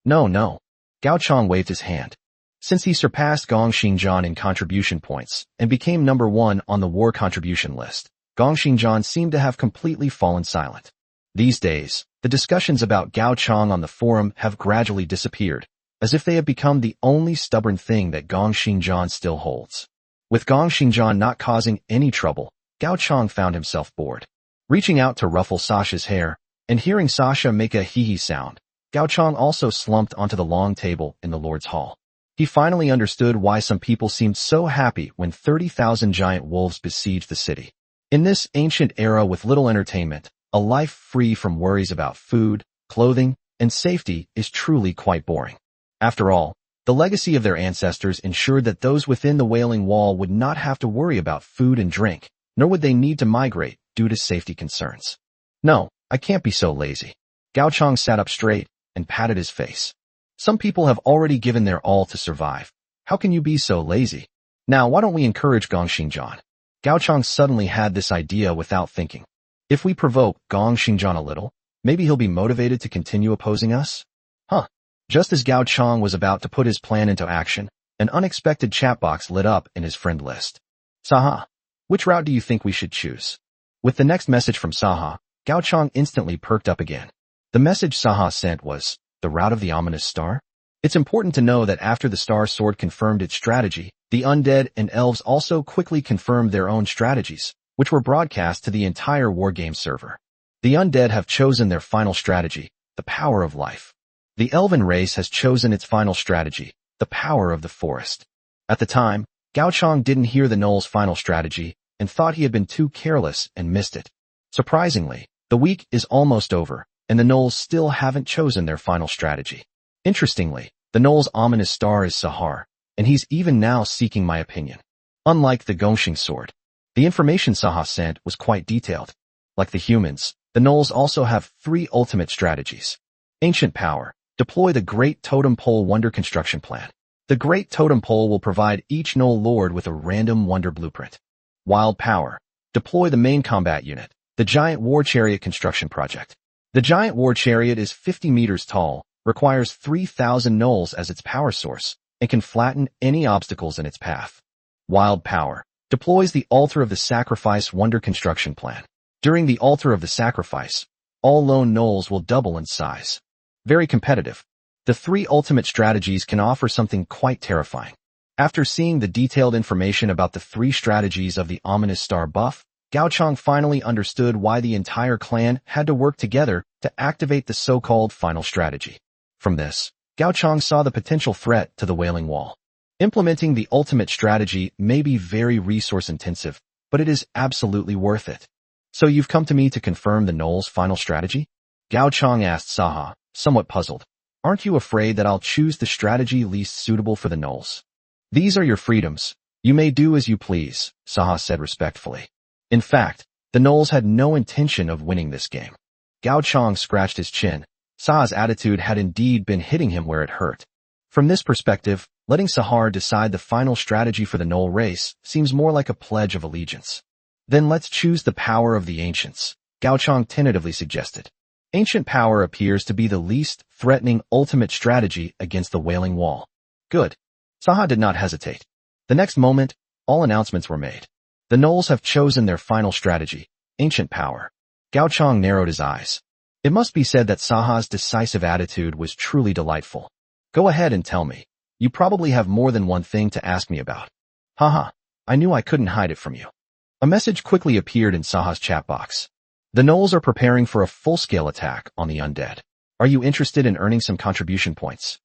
No. Gao Chong waved his hand. Since he surpassed Gong Xingjian in contribution points and became number 1 on the war contribution list, Gong Xingjian seemed to have completely fallen silent. These days, the discussions about Gao Chong on the forum have gradually disappeared, as if they have become the only stubborn thing that Gong Xingjian still holds. With Gong Xingjian not causing any trouble, Gao Chong found himself bored. Reaching out to ruffle Sasha's hair, and hearing Sasha make a hee-hee sound, Gao Chong also slumped onto the long table in the Lord's Hall. He finally understood why some people seemed so happy when 30,000 giant wolves besieged the city. In this ancient era with little entertainment, a life free from worries about food, clothing, and safety is truly quite boring. After all, the legacy of their ancestors ensured that those within the Wailing Wall would not have to worry about food and drink, nor would they need to migrate due to safety concerns. No, I can't be so lazy. Gao Chong sat up straight and patted his face. Some people have already given their all to survive. How can you be so lazy? Now, why don't we encourage Gong Xingjian? Gao Chong suddenly had this idea without thinking. If we provoke Gong Xingjian a little, maybe he'll be motivated to continue opposing us? Just as Gao Chong was about to put his plan into action, an unexpected chat box lit up in his friend list. Sahar, which route do you think we should choose? With the next message from Sahar, Gao Chong instantly perked up again. The message Sahar sent was, the route of the ominous star? It's important to know that after the Star Sword confirmed its strategy, the undead and elves also quickly confirmed their own strategies, which were broadcast to the entire wargame server. The undead have chosen their final strategy, the power of life. The elven race has chosen its final strategy, the power of the forest. At the time, Gao Chong didn't hear the Null's final strategy and thought he had been too careless and missed it. Surprisingly, the week is almost over, and the Nulls still haven't chosen their final strategy. Interestingly, the Null's ominous star is Sahar, and he's even now seeking my opinion. Unlike the Gongxing sword, the information Sahar sent was quite detailed. Like the humans, the Nulls also have 3 ultimate strategies. Ancient power. Deploy the Great Totem Pole Wonder Construction Plan. The Great Totem Pole will provide each Null Lord with a random wonder blueprint. Wild Power. Deploy the main combat unit, the Giant War Chariot Construction Project. The Giant War Chariot is 50 meters tall, requires 3,000 Nulls as its power source, and can flatten any obstacles in its path. Wild Power. Deploys the Altar of the Sacrifice Wonder Construction Plan. During the Altar of the Sacrifice, all lone Nulls will double in size. Very competitive. The 3 ultimate strategies can offer something quite terrifying. After seeing the detailed information about the 3 strategies of the ominous star buff, Gao Chong finally understood why the entire clan had to work together to activate the so-called final strategy. From this, Gao Chong saw the potential threat to the Wailing Wall. Implementing the ultimate strategy may be very resource-intensive, but it is absolutely worth it. So you've come to me to confirm the Null's final strategy? Gao Chong asked Sahar, somewhat puzzled. Aren't you afraid that I'll choose the strategy least suitable for the Nulls? These are your freedoms. You may do as you please, Sahar said respectfully. In fact, the Nulls had no intention of winning this game. Gao Chong scratched his chin. Sahar's attitude had indeed been hitting him where it hurt. From this perspective, letting Sahar decide the final strategy for the Null race seems more like a pledge of allegiance. Then let's choose the power of the ancients, Gao Chong tentatively suggested. Ancient power appears to be the least threatening ultimate strategy against the Wailing Wall. Good. Sahar did not hesitate. The next moment, all announcements were made. The Nulls have chosen their final strategy, ancient power. Gao Chang narrowed his eyes. It must be said that Saha's decisive attitude was truly delightful. Go ahead and tell me. You probably have more than one thing to ask me about. Haha, I knew I couldn't hide it from you. A message quickly appeared in Saha's chat box. The Knolls are preparing for a full-scale attack on the undead. Are you interested in earning some contribution points?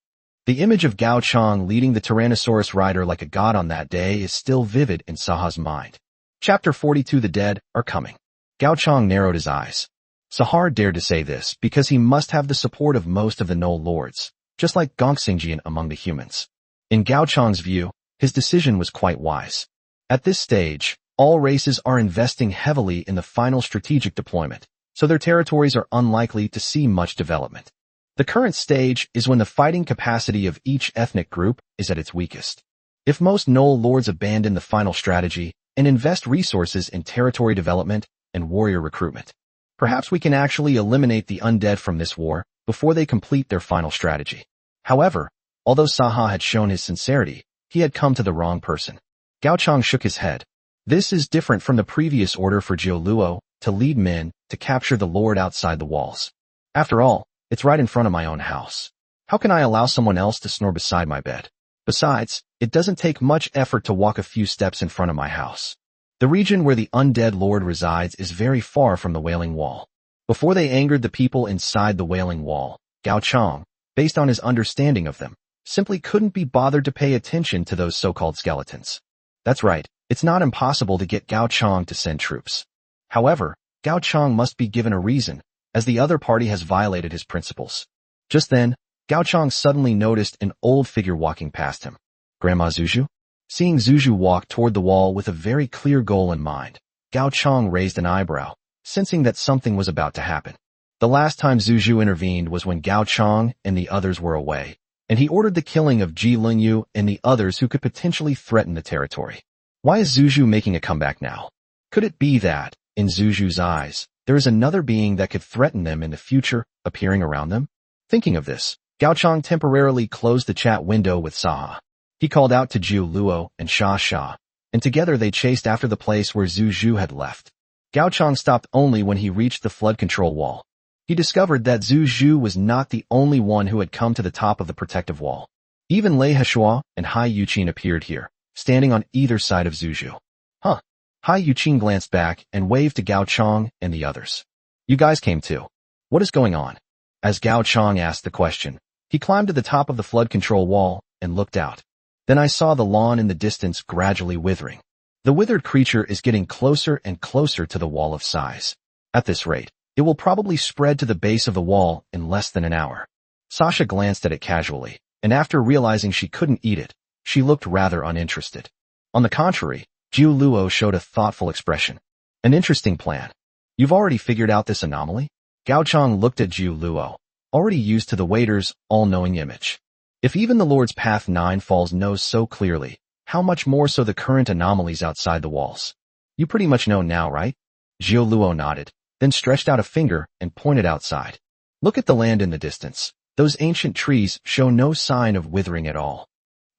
The image of Gao Chang leading the Tyrannosaurus rider like a god on that day is still vivid in Saha's mind. Chapter 42. The dead are coming. Gao Chang narrowed his eyes. Sahar dared to say this because he must have the support of most of the Null lords, just like Gongxingjian among the humans. In Gao Chang's view, his decision was quite wise. At this stage, all races are investing heavily in the final strategic deployment, so their territories are unlikely to see much development. The current stage is when the fighting capacity of each ethnic group is at its weakest. If most Null lords abandon the final strategy and invest resources in territory development and warrior recruitment, perhaps we can actually eliminate the undead from this war before they complete their final strategy. However, although Saha had shown his sincerity, he had come to the wrong person. Gao Chang shook his head. This is different from the previous order for Jiu Luo to lead men to capture the lord outside the walls. After all, it's right in front of my own house. How can I allow someone else to snore beside my bed? Besides, it doesn't take much effort to walk a few steps in front of my house. The region where the undead lord resides is very far from the Wailing Wall. Before they angered the people inside the Wailing Wall, Gao Chang, based on his understanding of them, simply couldn't be bothered to pay attention to those so-called skeletons. That's right, it's not impossible to get Gao Chang to send troops. However, Gao Chang must be given a reason, as the other party has violated his principles. Just then, Gao Chang suddenly noticed an old figure walking past him. Grandma Zuju? Seeing Zuju walk toward the wall with a very clear goal in mind, Gao Chang raised an eyebrow, sensing that something was about to happen. The last time Zuju intervened was when Gao Chang and the others were away, and he ordered the killing of Ji Linyu and the others who could potentially threaten the territory. Why is Zuju making a comeback now? Could it be that, in Zuju's eyes, there is another being that could threaten them in the future, appearing around them? Thinking of this, Gao Chang temporarily closed the chat window with Saha. He called out to Jiu Luo and Sha Sha, and together they chased after the place where Zuju had left. Gao Chang stopped only when he reached the flood control wall. He discovered that Zuju was not the only one who had come to the top of the protective wall. Even Lei Heshua and Hai Yuqin appeared here, standing on either side of Zuju. Huh. Hai Yuqin glanced back and waved to Gao Chang and the others. You guys came too. What is going on? As Gao Chang asked the question, he climbed to the top of the flood control wall and looked out. Then I saw the lawn in the distance gradually withering. The withered creature is getting closer and closer to the wall of size. At this rate, it will probably spread to the base of the wall in less than an hour. Sasha glanced at it casually, and after realizing she couldn't eat it, she looked rather uninterested. On the contrary, Jiu Luo showed a thoughtful expression. An interesting plan. You've already figured out this anomaly? Gao Chang looked at Jiu Luo, already used to the waiter's all-knowing image. If even the Lord's Path 9 falls knows so clearly, how much more so the current anomalies outside the walls? You pretty much know now, right? Jiu Luo nodded, then stretched out a finger and pointed outside. Look at the land in the distance. Those ancient trees show no sign of withering at all.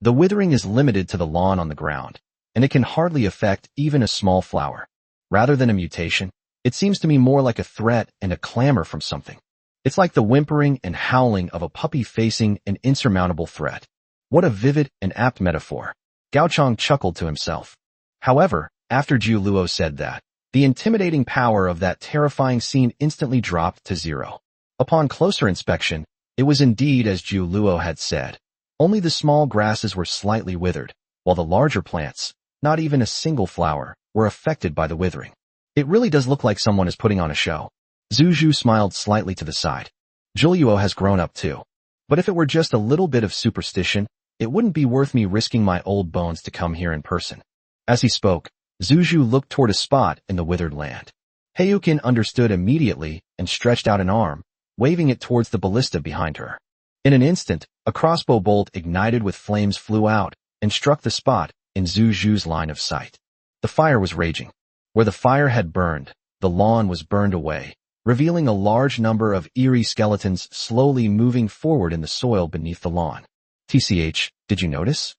The withering is limited to the lawn on the ground, and it can hardly affect even a small flower. Rather than a mutation, it seems to me more like a threat and a clamor from something. It's like the whimpering and howling of a puppy facing an insurmountable threat. What a vivid and apt metaphor. Gao Chang chuckled to himself. However, after Jiu Luo said that, the intimidating power of that terrifying scene instantly dropped to zero. Upon closer inspection, it was indeed as Jiu Luo had said. Only the small grasses were slightly withered, while the larger plants, not even a single flower, were affected by the withering. It really does look like someone is putting on a show. Zuju smiled slightly to the side. Jiuluo has grown up too. But if it were just a little bit of superstition, it wouldn't be worth me risking my old bones to come here in person. As he spoke, Zuju looked toward a spot in the withered land. Heiyukin understood immediately and stretched out an arm, waving it towards the ballista behind her. In an instant, a crossbow bolt ignited with flames flew out and struck the spot in Zuju's line of sight. The fire was raging. Where the fire had burned, the lawn was burned away, revealing a large number of eerie skeletons slowly moving forward in the soil beneath the lawn. TCH, did you notice?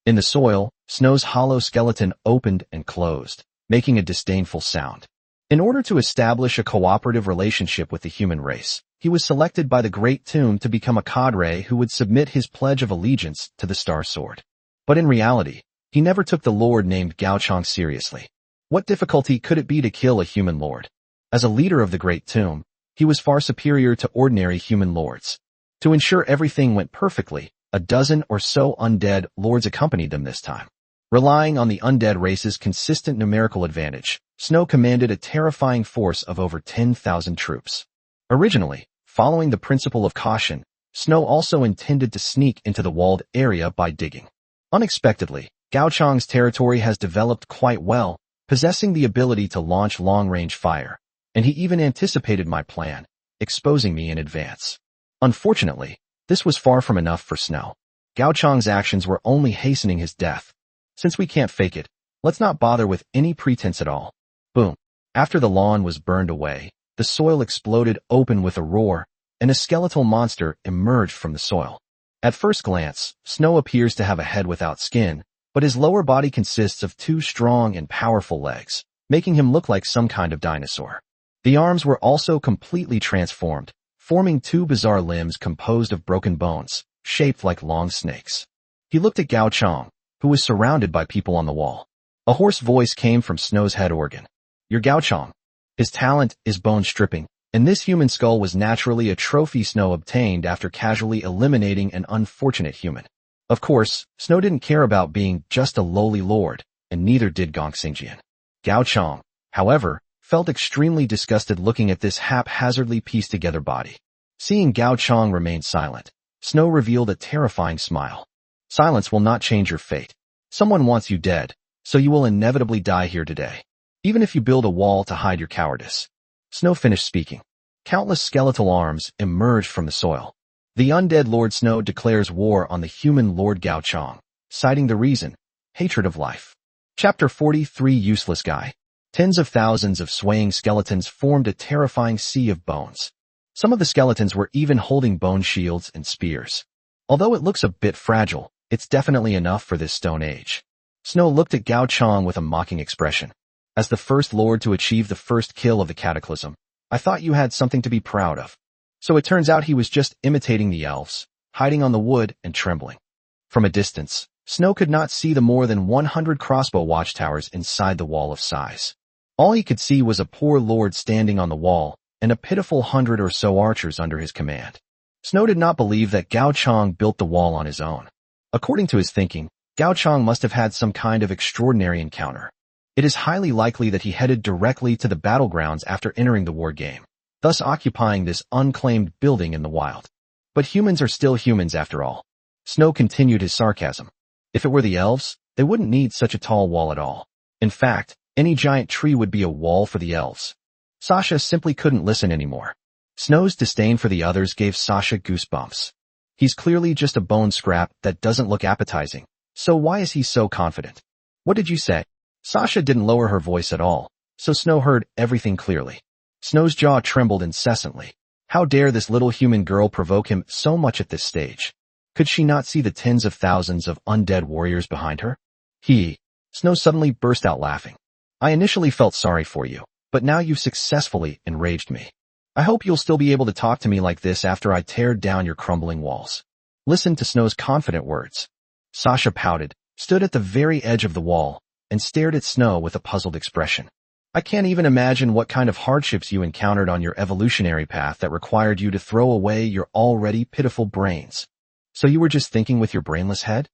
In the soil, Snow's hollow skeleton opened and closed, making a disdainful sound. In order to establish a cooperative relationship with the human race, he was selected by the Great Tomb to become a cadre who would submit his pledge of allegiance to the Star Sword. But in reality, he never took the lord named Gao Chong seriously. What difficulty could it be to kill a human lord? As a leader of the Great Tomb, he was far superior to ordinary human lords. To ensure everything went perfectly, a dozen or so undead lords accompanied them this time. Relying on the undead race's consistent numerical advantage, Snow commanded a terrifying force of over 10,000 troops. Originally, following the principle of caution, Snow also intended to sneak into the walled area by digging. Unexpectedly, Gao Chong's territory has developed quite well, possessing the ability to launch long-range fire, and he even anticipated my plan, exposing me in advance. Unfortunately, this was far from enough for Snow. Gao Chong's actions were only hastening his death. Since we can't fake it, let's not bother with any pretense at all. Boom. After the lawn was burned away, the soil exploded open with a roar, and a skeletal monster emerged from the soil. At first glance, Snow appears to have a head without skin, but his lower body consists of two strong and powerful legs, making him look like some kind of dinosaur. The arms were also completely transformed, forming two bizarre limbs composed of broken bones, shaped like long snakes. He looked at Gao Chong, who was surrounded by people on the wall. A hoarse voice came from Snow's head organ. "You're Gao Chong." His talent is bone stripping, and this human skull was naturally a trophy Snow obtained after casually eliminating an unfortunate human. Of course, Snow didn't care about being just a lowly lord, and neither did Gong Xingjian. Gao Chong, however, felt extremely disgusted looking at this haphazardly pieced-together body. Seeing Gao Chong remain silent, Snow revealed a terrifying smile. "Silence will not change your fate. Someone wants you dead, so you will inevitably die here today. Even if you build a wall to hide your cowardice." Snow finished speaking. Countless skeletal arms emerged from the soil. The undead Lord Snow declares war on the human Lord Gao Chong, citing the reason: hatred of life. Chapter 43 Useless Guy. Tens of thousands of swaying skeletons formed a terrifying sea of bones. Some of the skeletons were even holding bone shields and spears. Although it looks a bit fragile, it's definitely enough for this stone age. Snow looked at Gao Chong with a mocking expression. "As the first lord to achieve the first kill of the cataclysm, I thought you had something to be proud of." So it turns out he was just imitating the elves, hiding on the wood and trembling. From a distance, Snow could not see the more than 100 crossbow watchtowers inside the wall of size. All he could see was a poor lord standing on the wall, and a pitiful 100 or so archers under his command. Snow did not believe that Gao Chong built the wall on his own. According to his thinking, Gao Chong must have had some kind of extraordinary encounter. It is highly likely that he headed directly to the battlegrounds after entering the war game, thus occupying this unclaimed building in the wild. But humans are still humans after all. Snow continued his sarcasm. If it were the elves, they wouldn't need such a tall wall at all. In fact, any giant tree would be a wall for the elves. Sasha simply couldn't listen anymore. Snow's disdain for the others gave Sasha goosebumps. He's clearly just a bone scrap that doesn't look appetizing, so why is he so confident? "What did you say?" Sasha didn't lower her voice at all, so Snow heard everything clearly. Snow's jaw trembled incessantly. How dare this little human girl provoke him so much at this stage? Could she not see the tens of thousands of undead warriors behind her? Snow suddenly burst out laughing. "I initially felt sorry for you, but now you've successfully enraged me. I hope you'll still be able to talk to me like this after I tear down your crumbling walls." Listen to Snow's confident words. Sasha pouted, stood at the very edge of the wall, and stared at Snow with a puzzled expression. "I can't even imagine what kind of hardships you encountered on your evolutionary path that required you to throw away your already pitiful brains. So you were just thinking with your brainless head?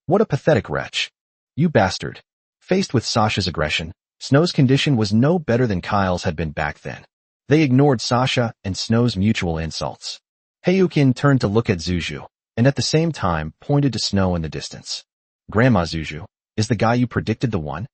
What a pathetic wretch. You bastard." Faced with Sasha's aggression, Snow's condition was no better than Kyle's had been back then. They ignored Sasha and Snow's mutual insults. Hayukin turned to look at Zuju, and at the same time pointed to Snow in the distance. "Grandma Zuju, is the guy you predicted the one?"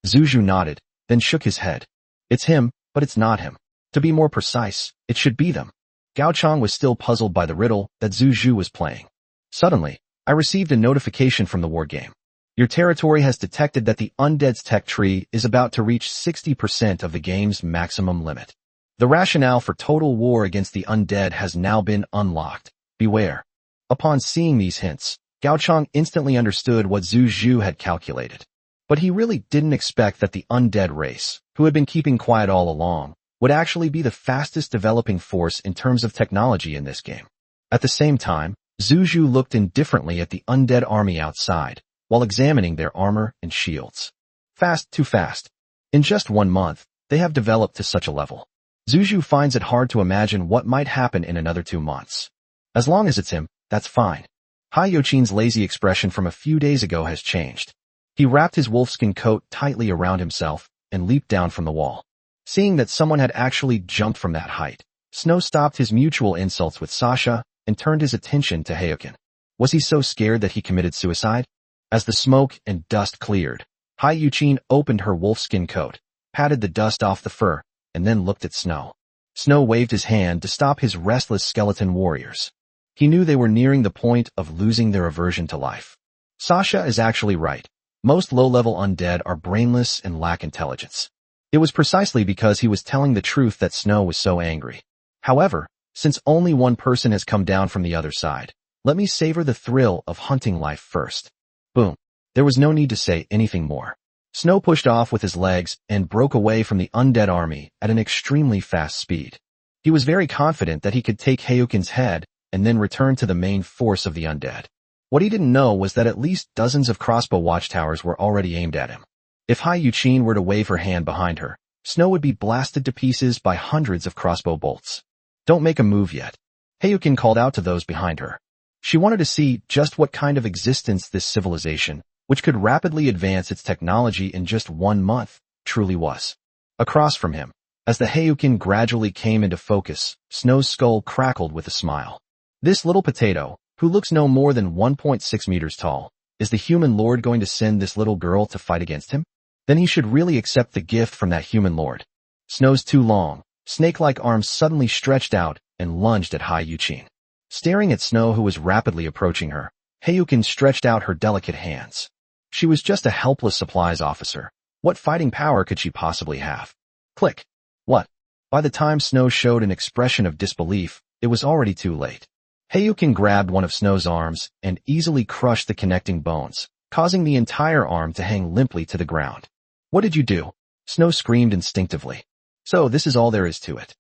Zuju nodded, then shook his head. "It's him, but it's not him. To be more precise, it should be them." Gao Chong was still puzzled by the riddle that Zuju was playing. Suddenly, I received a notification from the war game. Your territory has detected that the undead's tech tree is about to reach 60% of the game's maximum limit. The rationale for total war against the undead has now been unlocked. Beware. Upon seeing these hints, Gao Chong instantly understood what Zhu Zhu had calculated. But he really didn't expect that the undead race, who had been keeping quiet all along, would actually be the fastest developing force in terms of technology in this game. At the same time, Zuju looked indifferently at the undead army outside, while examining their armor and shields. Fast, too fast. In just 1 month, they have developed to such a level. Zuju finds it hard to imagine what might happen in another 2 months. As long as it's him, that's fine. Haiyochin's lazy expression from a few days ago has changed. He wrapped his wolfskin coat tightly around himself and leaped down from the wall. Seeing that someone had actually jumped from that height, Snow stopped his mutual insults with Sasha and turned his attention to Haiyukin. Was he so scared that he committed suicide? As the smoke and dust cleared, Haiyuchin opened her wolfskin coat, patted the dust off the fur, and then looked at Snow. Snow waved his hand to stop his restless skeleton warriors. He knew they were nearing the point of losing their aversion to life. Sasha is actually right. Most low-level undead are brainless and lack intelligence. It was precisely because he was telling the truth that Snow was so angry. However, since only one person has come down from the other side, let me savor the thrill of hunting life first. Boom. There was no need to say anything more. Snow pushed off with his legs and broke away from the undead army at an extremely fast speed. He was very confident that he could take Haiyukin's head and then return to the main force of the undead. What he didn't know was that at least dozens of crossbow watchtowers were already aimed at him. If Haiyuchin were to wave her hand behind her, Snow would be blasted to pieces by hundreds of crossbow bolts. Don't make a move yet. Haiyukin called out to those behind her. She wanted to see just what kind of existence this civilization, which could rapidly advance its technology in just 1 month, truly was. Across from him, as the Haiyukin gradually came into focus, Snow's skull crackled with a smile. This little potato, who looks no more than 1.6 meters tall, is the human lord going to send this little girl to fight against him? Then he should really accept the gift from that human lord. Snow's two long, snake-like arms suddenly stretched out and lunged at Haiyuchin. Staring at Snow, who was rapidly approaching her, Haiyukin stretched out her delicate hands. She was just a helpless supplies officer. What fighting power could she possibly have? Click. What? By the time Snow showed an expression of disbelief, it was already too late. Haiyukin grabbed one of Snow's arms and easily crushed the connecting bones, causing the entire arm to hang limply to the ground. What did you do? Snow screamed instinctively. So this is all there is to it.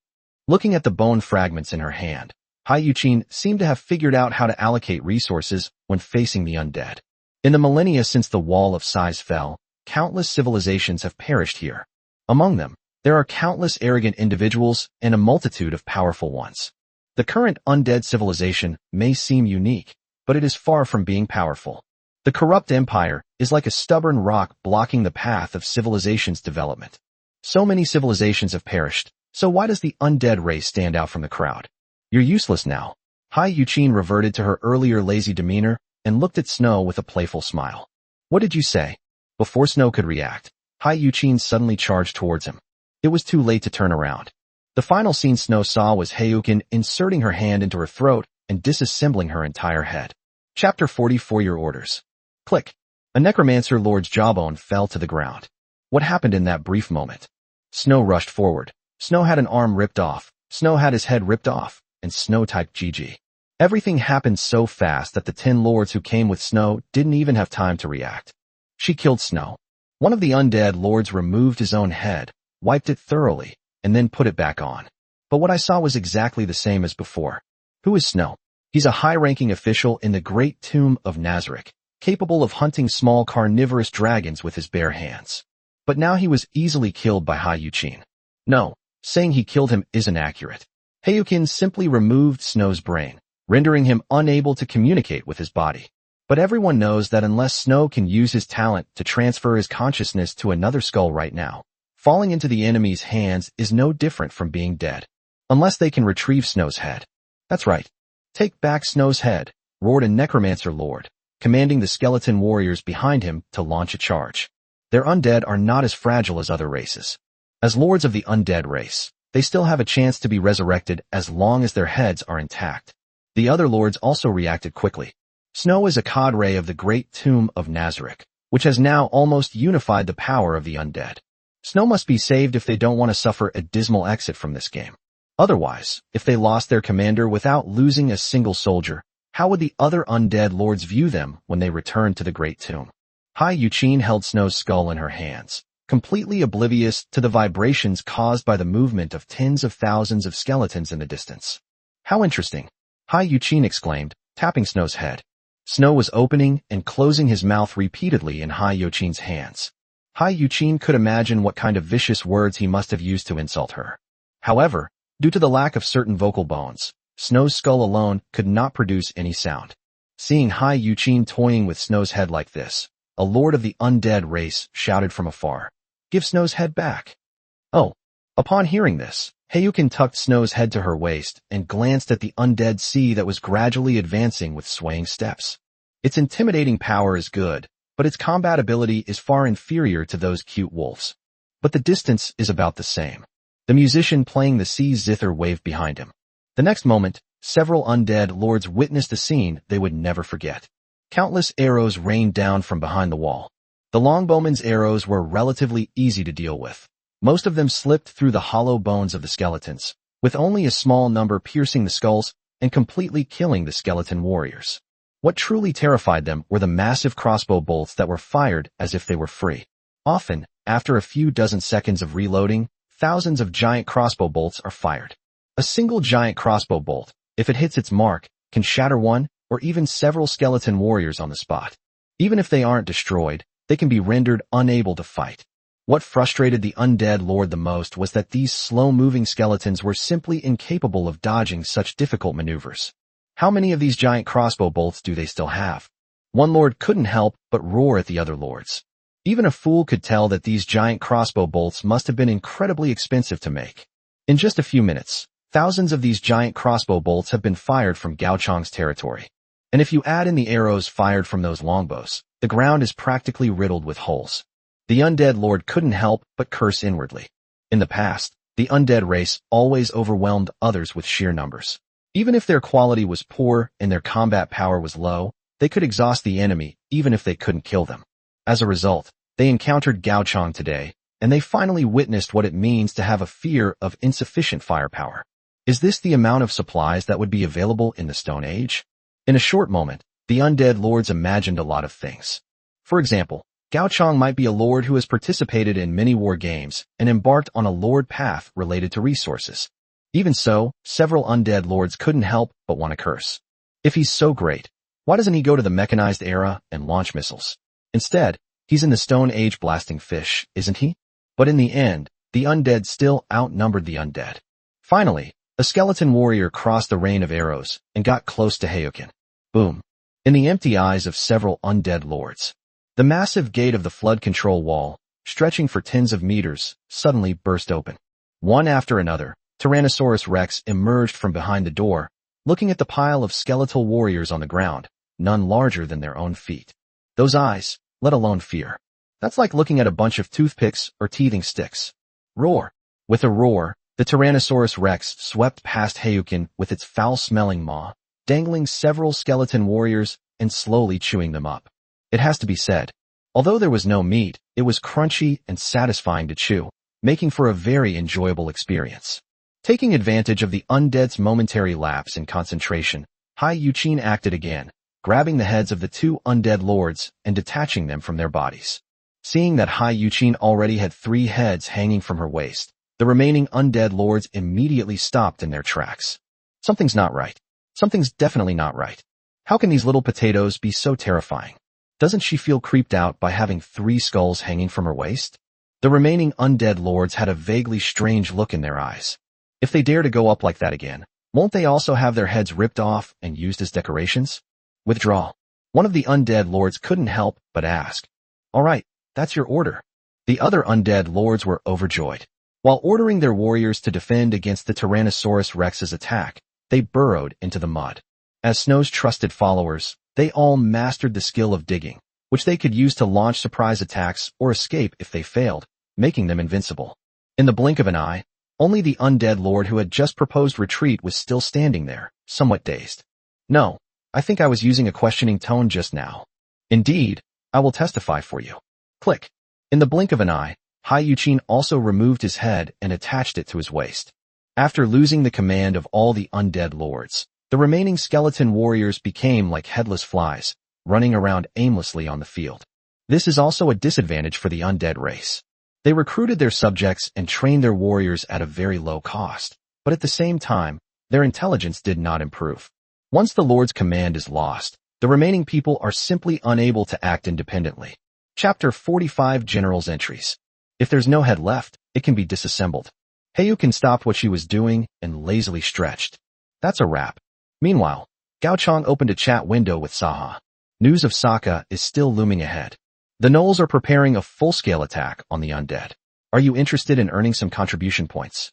Looking at the bone fragments in her hand, Haiyuchin seemed to have figured out how to allocate resources when facing the undead. In the millennia since the Wall of Sighs fell, countless civilizations have perished here. Among them, there are countless arrogant individuals and a multitude of powerful ones. The current undead civilization may seem unique, but it is far from being powerful. The corrupt empire is like a stubborn rock blocking the path of civilization's development. So many civilizations have perished, so why does the undead race stand out from the crowd? You're useless now. Haiyuchin reverted to her earlier lazy demeanor and looked at Snow with a playful smile. What did you say? Before Snow could react, Haiyuchin suddenly charged towards him. It was too late to turn around. The final scene Snow saw was Haiyukin inserting her hand into her throat and disassembling her entire head. Chapter 44. Your orders. Click. A necromancer lord's jawbone fell to the ground. What happened in that brief moment? Snow rushed forward. Snow had an arm ripped off. Snow had his head ripped off, and Snow typed GG. Everything happened so fast that the 10 lords who came with Snow didn't even have time to react. She killed Snow. One of the undead lords removed his own head, wiped it thoroughly, and then put it back on. But what I saw was exactly the same as before. Who is Snow? He's a high-ranking official in the Great Tomb of Nazarick, capable of hunting small carnivorous dragons with his bare hands. But now he was easily killed by Haiyuchin. No, saying he killed him isn't accurate. Haiyukin simply removed Snow's brain, rendering him unable to communicate with his body. But everyone knows that unless Snow can use his talent to transfer his consciousness to another skull right now, falling into the enemy's hands is no different from being dead. Unless they can retrieve Snow's head. That's right. Take back Snow's head, roared a necromancer lord, commanding the skeleton warriors behind him to launch a charge. Their undead are not as fragile as other races. As lords of the undead race, they still have a chance to be resurrected as long as their heads are intact. The other lords also reacted quickly. Snow is a cadre of the Great Tomb of Nazarick, which has now almost unified the power of the undead. Snow must be saved if they don't want to suffer a dismal exit from this game. Otherwise, if they lost their commander without losing a single soldier, how would the other undead lords view them when they returned to the Great Tomb? Haiyuchin held Snow's skull in her hands, completely oblivious to the vibrations caused by the movement of tens of thousands of skeletons in the distance. How interesting, Hai Yuqin exclaimed, tapping Snow's head. Snow was opening and closing his mouth repeatedly in Hai Yuqin's hands. Hai Yuqin could imagine what kind of vicious words he must have used to insult her. However, due to the lack of certain vocal bones, Snow's skull alone could not produce any sound. Seeing Hai Yuqin toying with Snow's head like this, a lord of the undead race shouted from afar, "Give Snow's head back." Oh. Upon hearing this, Hayukin tucked Snow's head to her waist and glanced at the undead sea that was gradually advancing with swaying steps. Its intimidating power is good, but its combat ability is far inferior to those cute wolves. But the distance is about the same. The musician playing the sea zither waved behind him. The next moment, several undead lords witnessed a scene they would never forget. Countless arrows rained down from behind the wall. The longbowmen's arrows were relatively easy to deal with. Most of them slipped through the hollow bones of the skeletons, with only a small number piercing the skulls and completely killing the skeleton warriors. What truly terrified them were the massive crossbow bolts that were fired as if they were free. Often, after a few dozen seconds of reloading, thousands of giant crossbow bolts are fired. A single giant crossbow bolt, if it hits its mark, can shatter one or even several skeleton warriors on the spot. Even if they aren't destroyed, they can be rendered unable to fight. What frustrated the undead lord the most was that these slow-moving skeletons were simply incapable of dodging such difficult maneuvers. How many of these giant crossbow bolts do they still have? One lord couldn't help but roar at the other lords. Even a fool could tell that these giant crossbow bolts must have been incredibly expensive to make. In just a few minutes, thousands of these giant crossbow bolts have been fired from Gaochang's territory. And if you add in the arrows fired from those longbows, the ground is practically riddled with holes. The undead lord couldn't help but curse inwardly. In the past, the undead race always overwhelmed others with sheer numbers. Even if their quality was poor and their combat power was low, they could exhaust the enemy even if they couldn't kill them. As a result, they encountered Gaochang today, and they finally witnessed what it means to have a fear of insufficient firepower. Is this the amount of supplies that would be available in the Stone Age? In a short moment, the undead lords imagined a lot of things. For example, Gaochang might be a lord who has participated in many war games and embarked on a lord path related to resources. Even so, several undead lords couldn't help but want to curse. If he's so great, why doesn't he go to the mechanized era and launch missiles? Instead, he's in the Stone Age blasting fish, isn't he? But in the end, the undead still outnumbered the undead. Finally, a skeleton warrior crossed the rain of arrows and got close to Hayukin. Boom. In the empty eyes of several undead lords, the massive gate of the flood control wall, stretching for tens of meters, suddenly burst open. One after another, Tyrannosaurus Rex emerged from behind the door, looking at the pile of skeletal warriors on the ground, none larger than their own feet. Those eyes, let alone fear. That's like looking at a bunch of toothpicks or teething sticks. Roar. With a roar, the Tyrannosaurus Rex swept past Hayukin with its foul-smelling maw, dangling several skeleton warriors and slowly chewing them up. It has to be said, although there was no meat, it was crunchy and satisfying to chew, making for a very enjoyable experience. Taking advantage of the undead's momentary lapse in concentration, Hai Yuqin acted again, grabbing the heads of the two undead lords and detaching them from their bodies. Seeing that Hai Yuqin already had 3 heads hanging from her waist, the remaining undead lords immediately stopped in their tracks. Something's not right. Something's definitely not right. How can these little potatoes be so terrifying? Doesn't she feel creeped out by having 3 skulls hanging from her waist? The remaining undead lords had a vaguely strange look in their eyes. If they dare to go up like that again, won't they also have their heads ripped off and used as decorations? Withdraw. One of the undead lords couldn't help but ask. All right, that's your order. The other undead lords were overjoyed. While ordering their warriors to defend against the Tyrannosaurus Rex's attack, they burrowed into the mud. As Snow's trusted followers, they all mastered the skill of digging, which they could use to launch surprise attacks or escape if they failed, making them invincible. In the blink of an eye, only the undead lord who had just proposed retreat was still standing there, somewhat dazed. No, I think I was using a questioning tone just now. Indeed, I will testify for you. Click. In the blink of an eye, Hai Yuqin also removed his head and attached it to his waist. After losing the command of all the undead lords, the remaining skeleton warriors became like headless flies, running around aimlessly on the field. This is also a disadvantage for the undead race. They recruited their subjects and trained their warriors at a very low cost, but at the same time, their intelligence did not improve. Once the Lord's command is lost, the remaining people are simply unable to act independently. Chapter 45 General's Entries. If there's no head left, it can be disassembled. Hayukin stopped what she was doing and lazily stretched. That's a wrap. Meanwhile, Gao Chong opened a chat window with Sahar. News of Sokka is still looming ahead. The Knolls are preparing a full-scale attack on the undead. Are you interested in earning some contribution points?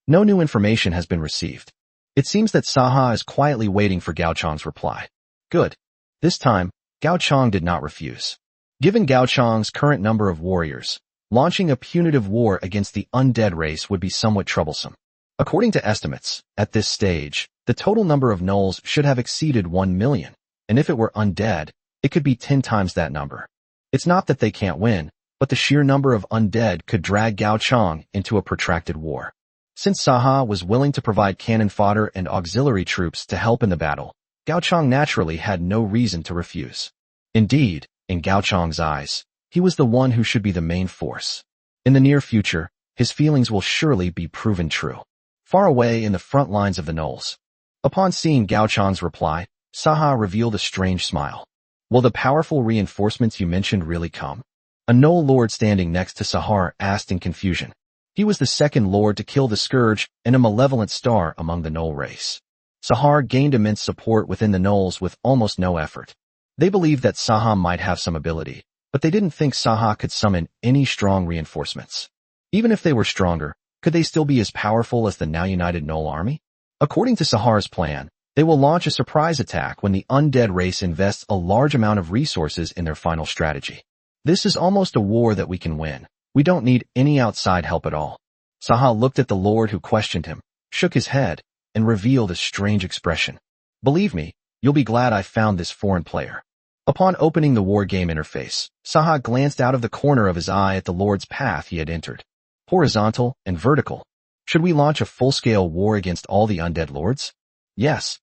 No new information has been received. It seems that Sahar is quietly waiting for Gao Chong's reply. Good. This time, Gao Chong did not refuse. Given Gao Chong's current number of warriors, launching a punitive war against the undead race would be somewhat troublesome. According to estimates, at this stage, the total number of Knolls should have exceeded 1 million, and if it were undead, it could be 10 times that number. It's not that they can't win, but the sheer number of undead could drag Gao Chong into a protracted war. Since Sahar was willing to provide cannon fodder and auxiliary troops to help in the battle, Gao Chong naturally had no reason to refuse. Indeed, in Gao Chong's eyes, he was the one who should be the main force. In the near future, his feelings will surely be proven true. Far away in the front lines of the Knolls. Upon seeing Gao Chong's reply, Sahar revealed a strange smile. Will the powerful reinforcements you mentioned really come? A Knoll lord standing next to Sahar asked in confusion. He was the second lord to kill the Scourge and a malevolent star among the Knoll race. Sahar gained immense support within the Knolls with almost no effort. They believed that Sahar might have some ability, but they didn't think Sahar could summon any strong reinforcements. Even if they were stronger, could they still be as powerful as the now united Knoll army? According to Sahar's plan, they will launch a surprise attack when the undead race invests a large amount of resources in their final strategy. This is almost a war that we can win. We don't need any outside help at all. Sahar looked at the lord who questioned him, shook his head, and revealed a strange expression. Believe me, you'll be glad I found this foreign player. Upon opening the war game interface, Sahar glanced out of the corner of his eye at the lord's path he had entered. Horizontal and vertical. Should we launch a full-scale war against all the undead lords? Yes.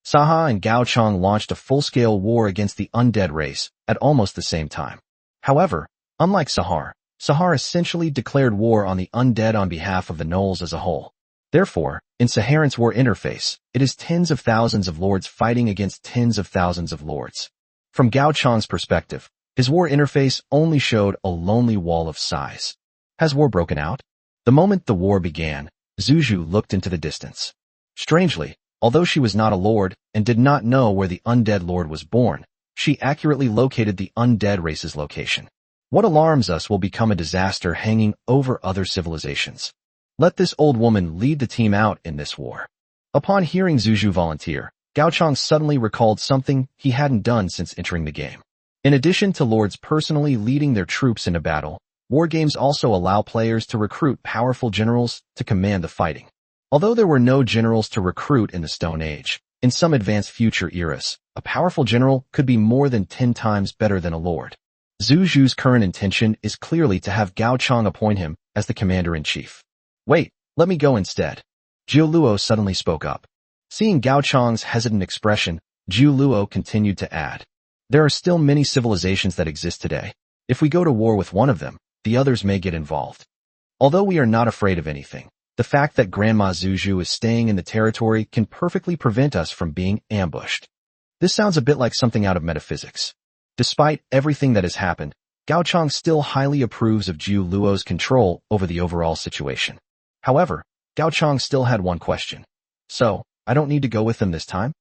Sahar and Gao Chong launched a full-scale war against the undead race at almost the same time. However, unlike Sahar essentially declared war on the undead on behalf of the Knolls as a whole. Therefore, in Saharan's war interface, it is tens of thousands of lords fighting against tens of thousands of lords. From Gao Chong's perspective, his war interface only showed a lonely wall of size. Has war broken out? The moment the war began, Zuju looked into the distance. Strangely, although she was not a lord and did not know where the undead lord was born, she accurately located the undead race's location. What alarms us will become a disaster hanging over other civilizations. Let this old woman lead the team out in this war. Upon hearing Zuju volunteer, Gao Chong suddenly recalled something he hadn't done since entering the game. In addition to lords personally leading their troops into battle, war games also allow players to recruit powerful generals to command the fighting. Although there were no generals to recruit in the Stone Age, in some advanced future eras, a powerful general could be more than 10 times better than a lord. Zuju's current intention is clearly to have Gao Chong appoint him as the commander-in-chief. Wait, let me go instead. Jiu Luo suddenly spoke up. Seeing Gao Chong's hesitant expression, Jiu Luo continued to add. There are still many civilizations that exist today. If we go to war with one of them, the others may get involved. Although we are not afraid of anything, the fact that Grandma Zuju is staying in the territory can perfectly prevent us from being ambushed. This sounds a bit like something out of metaphysics. Despite everything that has happened, Gao Chong still highly approves of Jiu Luo's control over the overall situation. However, Gao Chong still had one question. So, I don't need to go with them this time?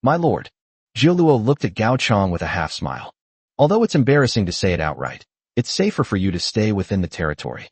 My lord. Jiu Luo looked at Gao Chong with a half-smile. Although it's embarrassing to say it outright, it's safer for you to stay within the territory.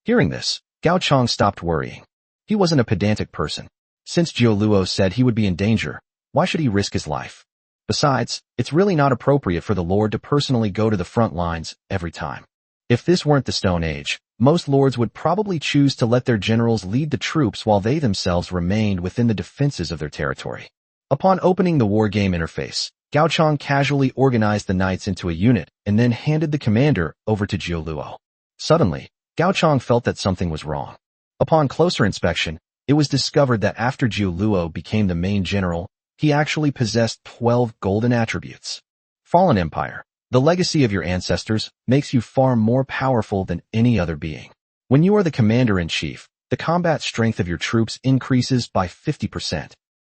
Hearing this, Gao Chong stopped worrying. He wasn't a pedantic person. Since Jiu Luo said he would be in danger, why should he risk his life? Besides, it's really not appropriate for the lord to personally go to the front lines every time. If this weren't the Stone Age, most lords would probably choose to let their generals lead the troops while they themselves remained within the defenses of their territory. Upon opening the war game interface, Gao Chong casually organized the knights into a unit and then handed the commander over to Jiu Luo. Suddenly, Gao Chong felt that something was wrong. Upon closer inspection, it was discovered that after Jiu Luo became the main general, he actually possessed 12 golden attributes. Fallen Empire, the legacy of your ancestors makes you far more powerful than any other being. When you are the commander-in-chief, the combat strength of your troops increases by 50%.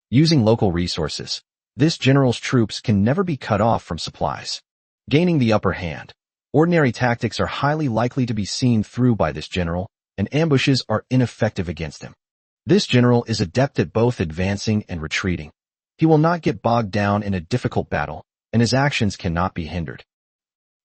Using local resources, this general's troops can never be cut off from supplies. Gaining the upper hand. Ordinary tactics are highly likely to be seen through by this general, and ambushes are ineffective against him. This general is adept at both advancing and retreating. He will not get bogged down in a difficult battle, and his actions cannot be hindered.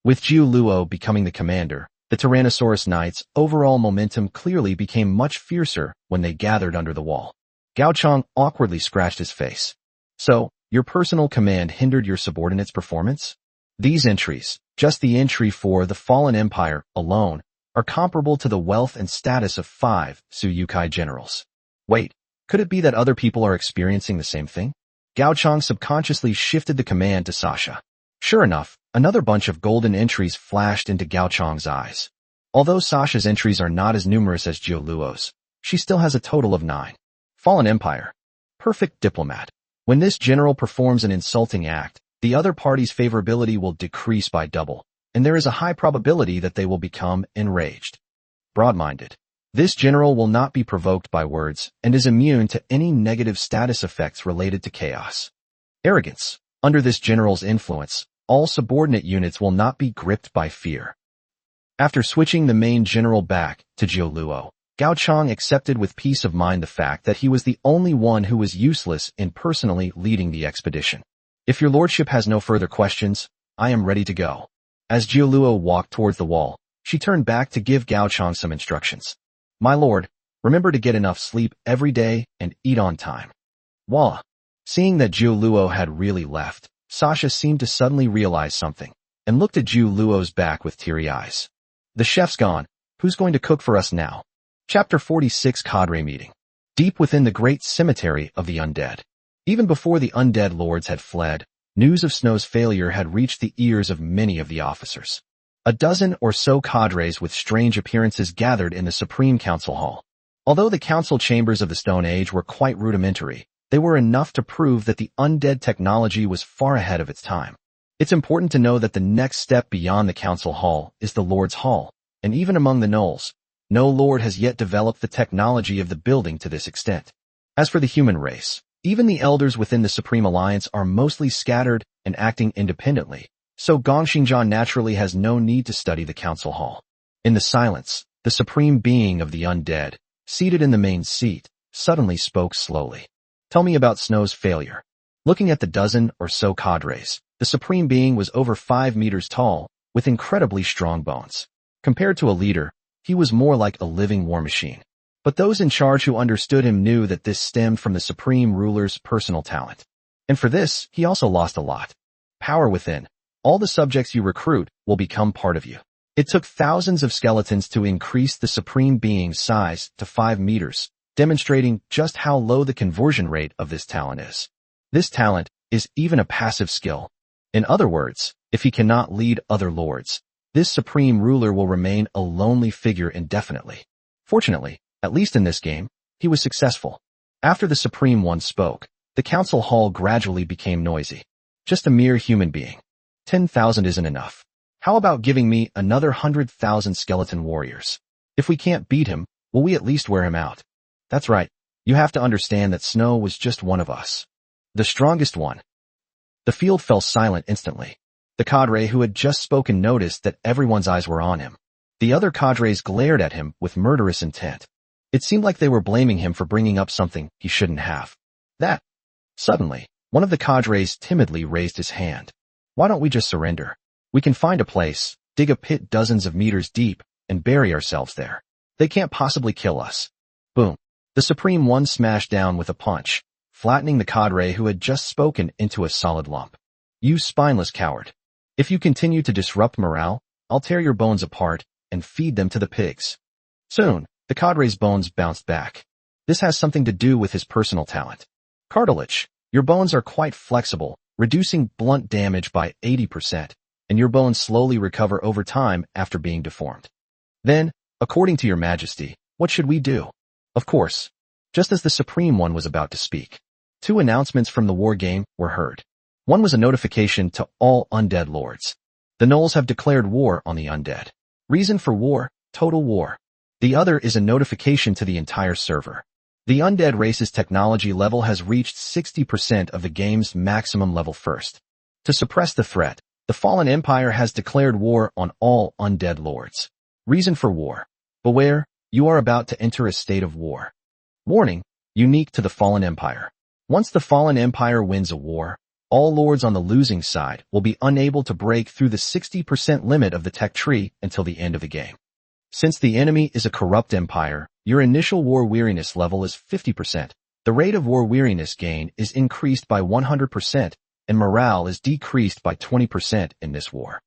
With Jiu Luo becoming the commander, the Tyrannosaurus Knights' overall momentum clearly became much fiercer when they gathered under the wall. Gao Chang awkwardly scratched his face. So, your personal command hindered your subordinates' performance? These entries, just the entry for the Fallen Empire alone, are comparable to the wealth and status of 5 Suyukai generals. Wait, could it be that other people are experiencing the same thing? Gao Chang subconsciously shifted the command to Sasha. Sure enough, another bunch of golden entries flashed into Gao Chang's eyes. Although Sasha's entries are not as numerous as Jiu Luo's, she still has a total of 9. Fallen Empire. Perfect diplomat. When this general performs an insulting act, the other party's favorability will decrease by double, and there is a high probability that they will become enraged. Broad-minded. This general will not be provoked by words and is immune to any negative status effects related to chaos. Arrogance. Under this general's influence, all subordinate units will not be gripped by fear. After switching the main general back to Jiu Luo, Gao Chang accepted with peace of mind the fact that he was the only one who was useless in personally leading the expedition. If your lordship has no further questions, I am ready to go. As Jiu Luo walked towards the wall, she turned back to give Gao Chang some instructions. My lord, remember to get enough sleep every day and eat on time. Voila. Seeing that Jiu Luo had really left, Sasha seemed to suddenly realize something, and looked at Jiu Luo's back with teary eyes. The chef's gone. Who's going to cook for us now? Chapter 46 Cadre Meeting. Deep within the great cemetery of the undead. Even before the undead lords had fled, news of Snow's failure had reached the ears of many of the officers. A dozen or so cadres with strange appearances gathered in the Supreme Council Hall. Although the council chambers of the Stone Age were quite rudimentary, they were enough to prove that the undead technology was far ahead of its time. It's important to know that the next step beyond the council hall is the Lord's Hall, and even among the Knolls, no lord has yet developed the technology of the building to this extent. As for the human race, even the elders within the Supreme Alliance are mostly scattered and acting independently, so Gongxingjian naturally has no need to study the council hall. In the silence, the supreme being of the undead, seated in the main seat, suddenly spoke slowly. Tell me about Snow's failure. Looking at the dozen or so cadres, the supreme being was over 5 meters tall, with incredibly strong bones. Compared to a leader, he was more like a living war machine. But those in charge who understood him knew that this stemmed from the supreme ruler's personal talent. And for this, he also lost a lot. Power within. All the subjects you recruit will become part of you. It took thousands of skeletons to increase the supreme being's size to 5 meters, demonstrating just how low the conversion rate of this talent is. This talent is even a passive skill. In other words, if he cannot lead other lords, this supreme ruler will remain a lonely figure indefinitely. Fortunately, at least in this game, he was successful. After the Supreme One spoke, the council hall gradually became noisy. Just a mere human being. 10,000 isn't enough. How about giving me another 100,000 skeleton warriors? If we can't beat him, will we at least wear him out? That's right. You have to understand that Snow was just one of us. The strongest one. The field fell silent instantly. The cadre who had just spoken noticed that everyone's eyes were on him. The other cadres glared at him with murderous intent. It seemed like they were blaming him for bringing up something he shouldn't have. Suddenly, one of the cadres timidly raised his hand. Why don't we just surrender? We can find a place, dig a pit dozens of meters deep, and bury ourselves there. They can't possibly kill us. Boom. The Supreme One smashed down with a punch, flattening the cadre who had just spoken into a solid lump. You spineless coward. If you continue to disrupt morale, I'll tear your bones apart and feed them to the pigs. Soon, the cadre's bones bounced back. This has something to do with his personal talent. Cartilage. Your bones are quite flexible, reducing blunt damage by 80%, and your bones slowly recover over time after being deformed. Then, according to your majesty, what should we do? Of course. Just as the Supreme One was about to speak, 2 announcements from the war game were heard. One was a notification to all undead lords. The Knolls have declared war on the undead. Reason for war, total war. The other is a notification to the entire server. The undead race's technology level has reached 60% of the game's maximum level first. To suppress the threat, the Fallen Empire has declared war on all undead lords. Reason for war. Beware, you are about to enter a state of war. Warning, unique to the Fallen Empire. Once the Fallen Empire wins a war, all lords on the losing side will be unable to break through the 60% limit of the tech tree until the end of the game. Since the enemy is a corrupt empire, your initial war weariness level is 50%. The rate of war weariness gain is increased by 100%, and morale is decreased by 20% in this war.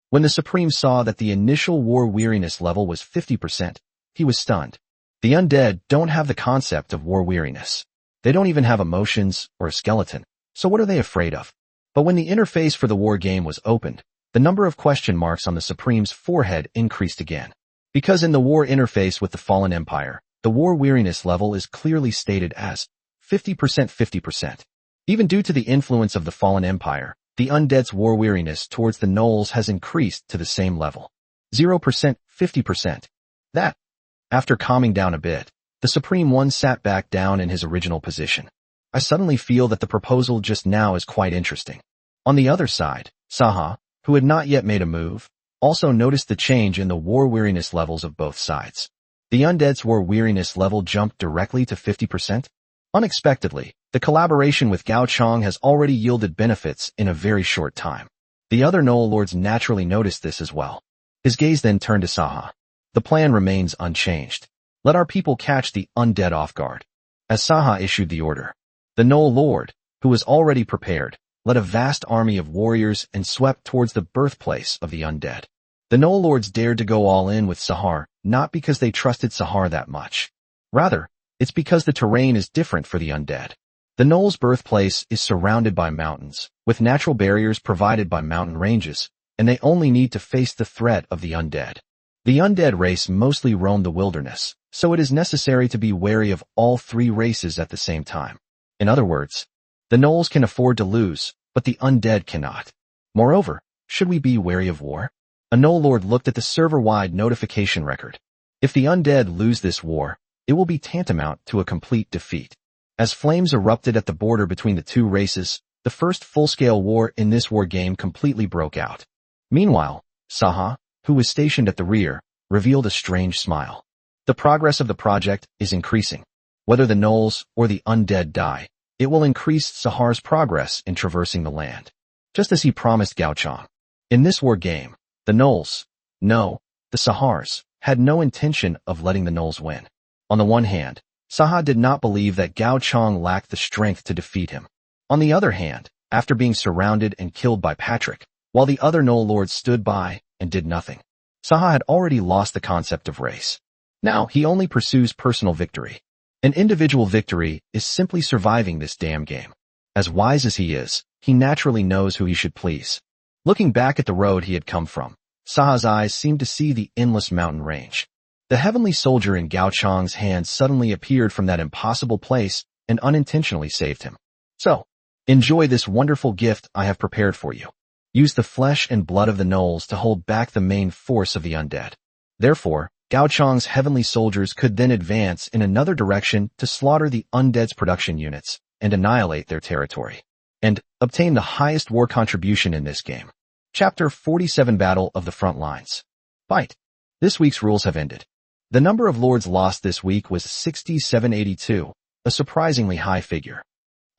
When the Supreme saw that the initial war weariness level was 50%, he was stunned. The undead don't have the concept of war weariness. They don't even have emotions or a skeleton, so what are they afraid of? But when the interface for the war game was opened, the number of question marks on the Supreme's forehead increased again. Because in the war interface with the Fallen Empire, the war weariness level is clearly stated as 50% 50%. Even due to the influence of the Fallen Empire, the undead's war weariness towards the Knolls has increased to the same level. 0% 50%. That. After calming down a bit, the Supreme One sat back down in his original position. I suddenly feel that the proposal just now is quite interesting. On the other side, Sahar, who had not yet made a move, also noticed the change in the war weariness levels of both sides. The undead's war weariness level jumped directly to 50%. Unexpectedly, the collaboration with Gao Chong has already yielded benefits in a very short time. The other Knoll lords naturally noticed this as well. His gaze then turned to Sahar. The plan remains unchanged. Let our people catch the undead off guard. As Sahar issued the order, the Knoll lord, who was already prepared, led a vast army of warriors and swept towards the birthplace of the undead. The Knoll lords dared to go all in with Sahar, not because they trusted Sahar that much. Rather, it's because the terrain is different for the undead. The Knoll's birthplace is surrounded by mountains, with natural barriers provided by mountain ranges, and they only need to face the threat of the undead. The undead race mostly roam the wilderness, so it is necessary to be wary of all three races at the same time. In other words, the Knolls can afford to lose, but the undead cannot. Moreover, should we be wary of war? A Knoll lord looked at the server-wide notification record. If the undead lose this war, it will be tantamount to a complete defeat. As flames erupted at the border between the two races, the first full-scale war in this war game completely broke out. Meanwhile, Sahar, who was stationed at the rear, revealed a strange smile. The progress of the project is increasing. Whether the Knolls or the undead die, it will increase Sahar's progress in traversing the land. Just as he promised Gao Chong. In this war game, the Knolls, the Sahars, had no intention of letting the Knolls win. On the one hand, Sahar did not believe that Gao Chong lacked the strength to defeat him. On the other hand, after being surrounded and killed by Patrick, while the other Knoll lords stood by and did nothing, Sahar had already lost the concept of race. Now he only pursues personal victory. An individual victory is simply surviving this damn game. As wise as he is, he naturally knows who he should please. Looking back at the road he had come from, Sahar's eyes seemed to see the endless mountain range. The heavenly soldier in Gao Chong's hand suddenly appeared from that impossible place and unintentionally saved him. So, enjoy this wonderful gift I have prepared for you. Use the flesh and blood of the Knolls to hold back the main force of the undead. Therefore, Gao Chong's heavenly soldiers could then advance in another direction to slaughter the undead's production units and annihilate their territory, and obtain the highest war contribution in this game. Chapter 47 Battle of the Front Lines. Fight. This week's rules have ended. The number of lords lost this week was 6782, a surprisingly high figure.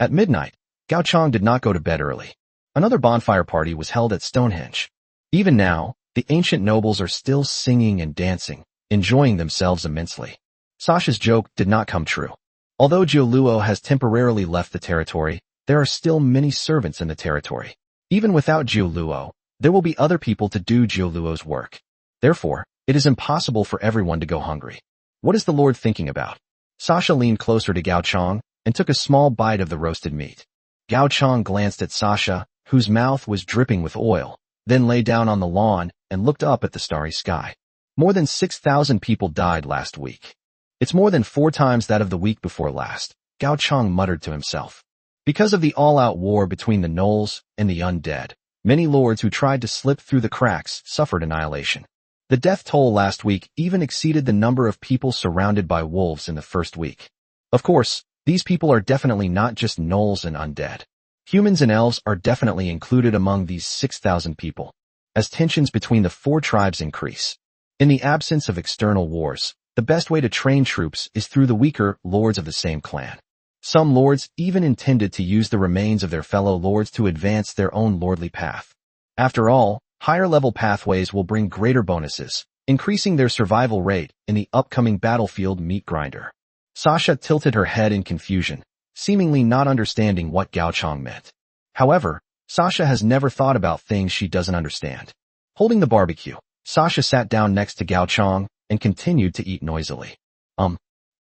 At midnight, Gao Chong did not go to bed early. Another bonfire party was held at Stonehenge. Even now, the ancient nobles are still singing and dancing, enjoying themselves immensely. Sasha's joke did not come true. Although Jiuluo has temporarily left the territory, there are still many servants in the territory. Even without Jiuluo, there will be other people to do Jiuluo's work. Therefore, it is impossible for everyone to go hungry. What is the Lord thinking about? Sasha leaned closer to Gao Chong and took a small bite of the roasted meat. Gao Chong glanced at Sasha, whose mouth was dripping with oil, then lay down on the lawn and looked up at the starry sky. More than 6,000 people died last week. It's more than 4 times that of the week before last, Gao Chong muttered to himself. Because of the all-out war between the Knolls and the undead, many lords who tried to slip through the cracks suffered annihilation. The death toll last week even exceeded the number of people surrounded by wolves in the first week. Of course, these people are definitely not just gnolls and undead. Humans and elves are definitely included among these 6,000 people, as tensions between the four tribes increase. In the absence of external wars, the best way to train troops is through the weaker lords of the same clan. Some lords even intended to use the remains of their fellow lords to advance their own lordly path. After all, higher-level pathways will bring greater bonuses, increasing their survival rate in the upcoming battlefield meat grinder. Sasha tilted her head in confusion, seemingly not understanding what Gao Chong meant. However, Sasha has never thought about things she doesn't understand. Holding the barbecue, Sasha sat down next to Gao Chong and continued to eat noisily.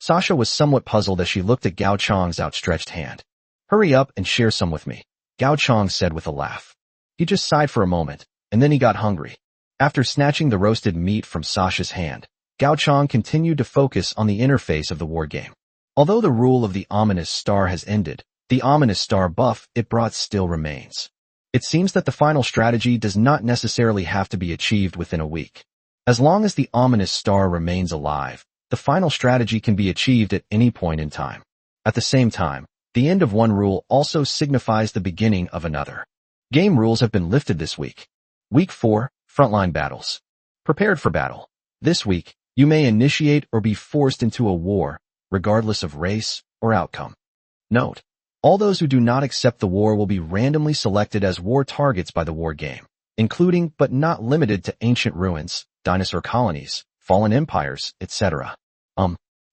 Sasha was somewhat puzzled as she looked at Gao Chong's outstretched hand. "Hurry up and share some with me," Gao Chong said with a laugh. He just sighed for a moment, and then he got hungry. After snatching the roasted meat from Sasha's hand, Gao Chong continued to focus on the interface of the war game. Although the rule of the ominous star has ended, the ominous star buff it brought still remains. It seems that the final strategy does not necessarily have to be achieved within a week. As long as the ominous star remains alive, the final strategy can be achieved at any point in time. At the same time, the end of one rule also signifies the beginning of another. Game rules have been lifted this week. Week 4, Frontline Battles. Prepared for battle. This week, you may initiate or be forced into a war, regardless of race or outcome. Note: all those who do not accept the war will be randomly selected as war targets by the war game, including but not limited to ancient ruins, dinosaur colonies, fallen empires, etc.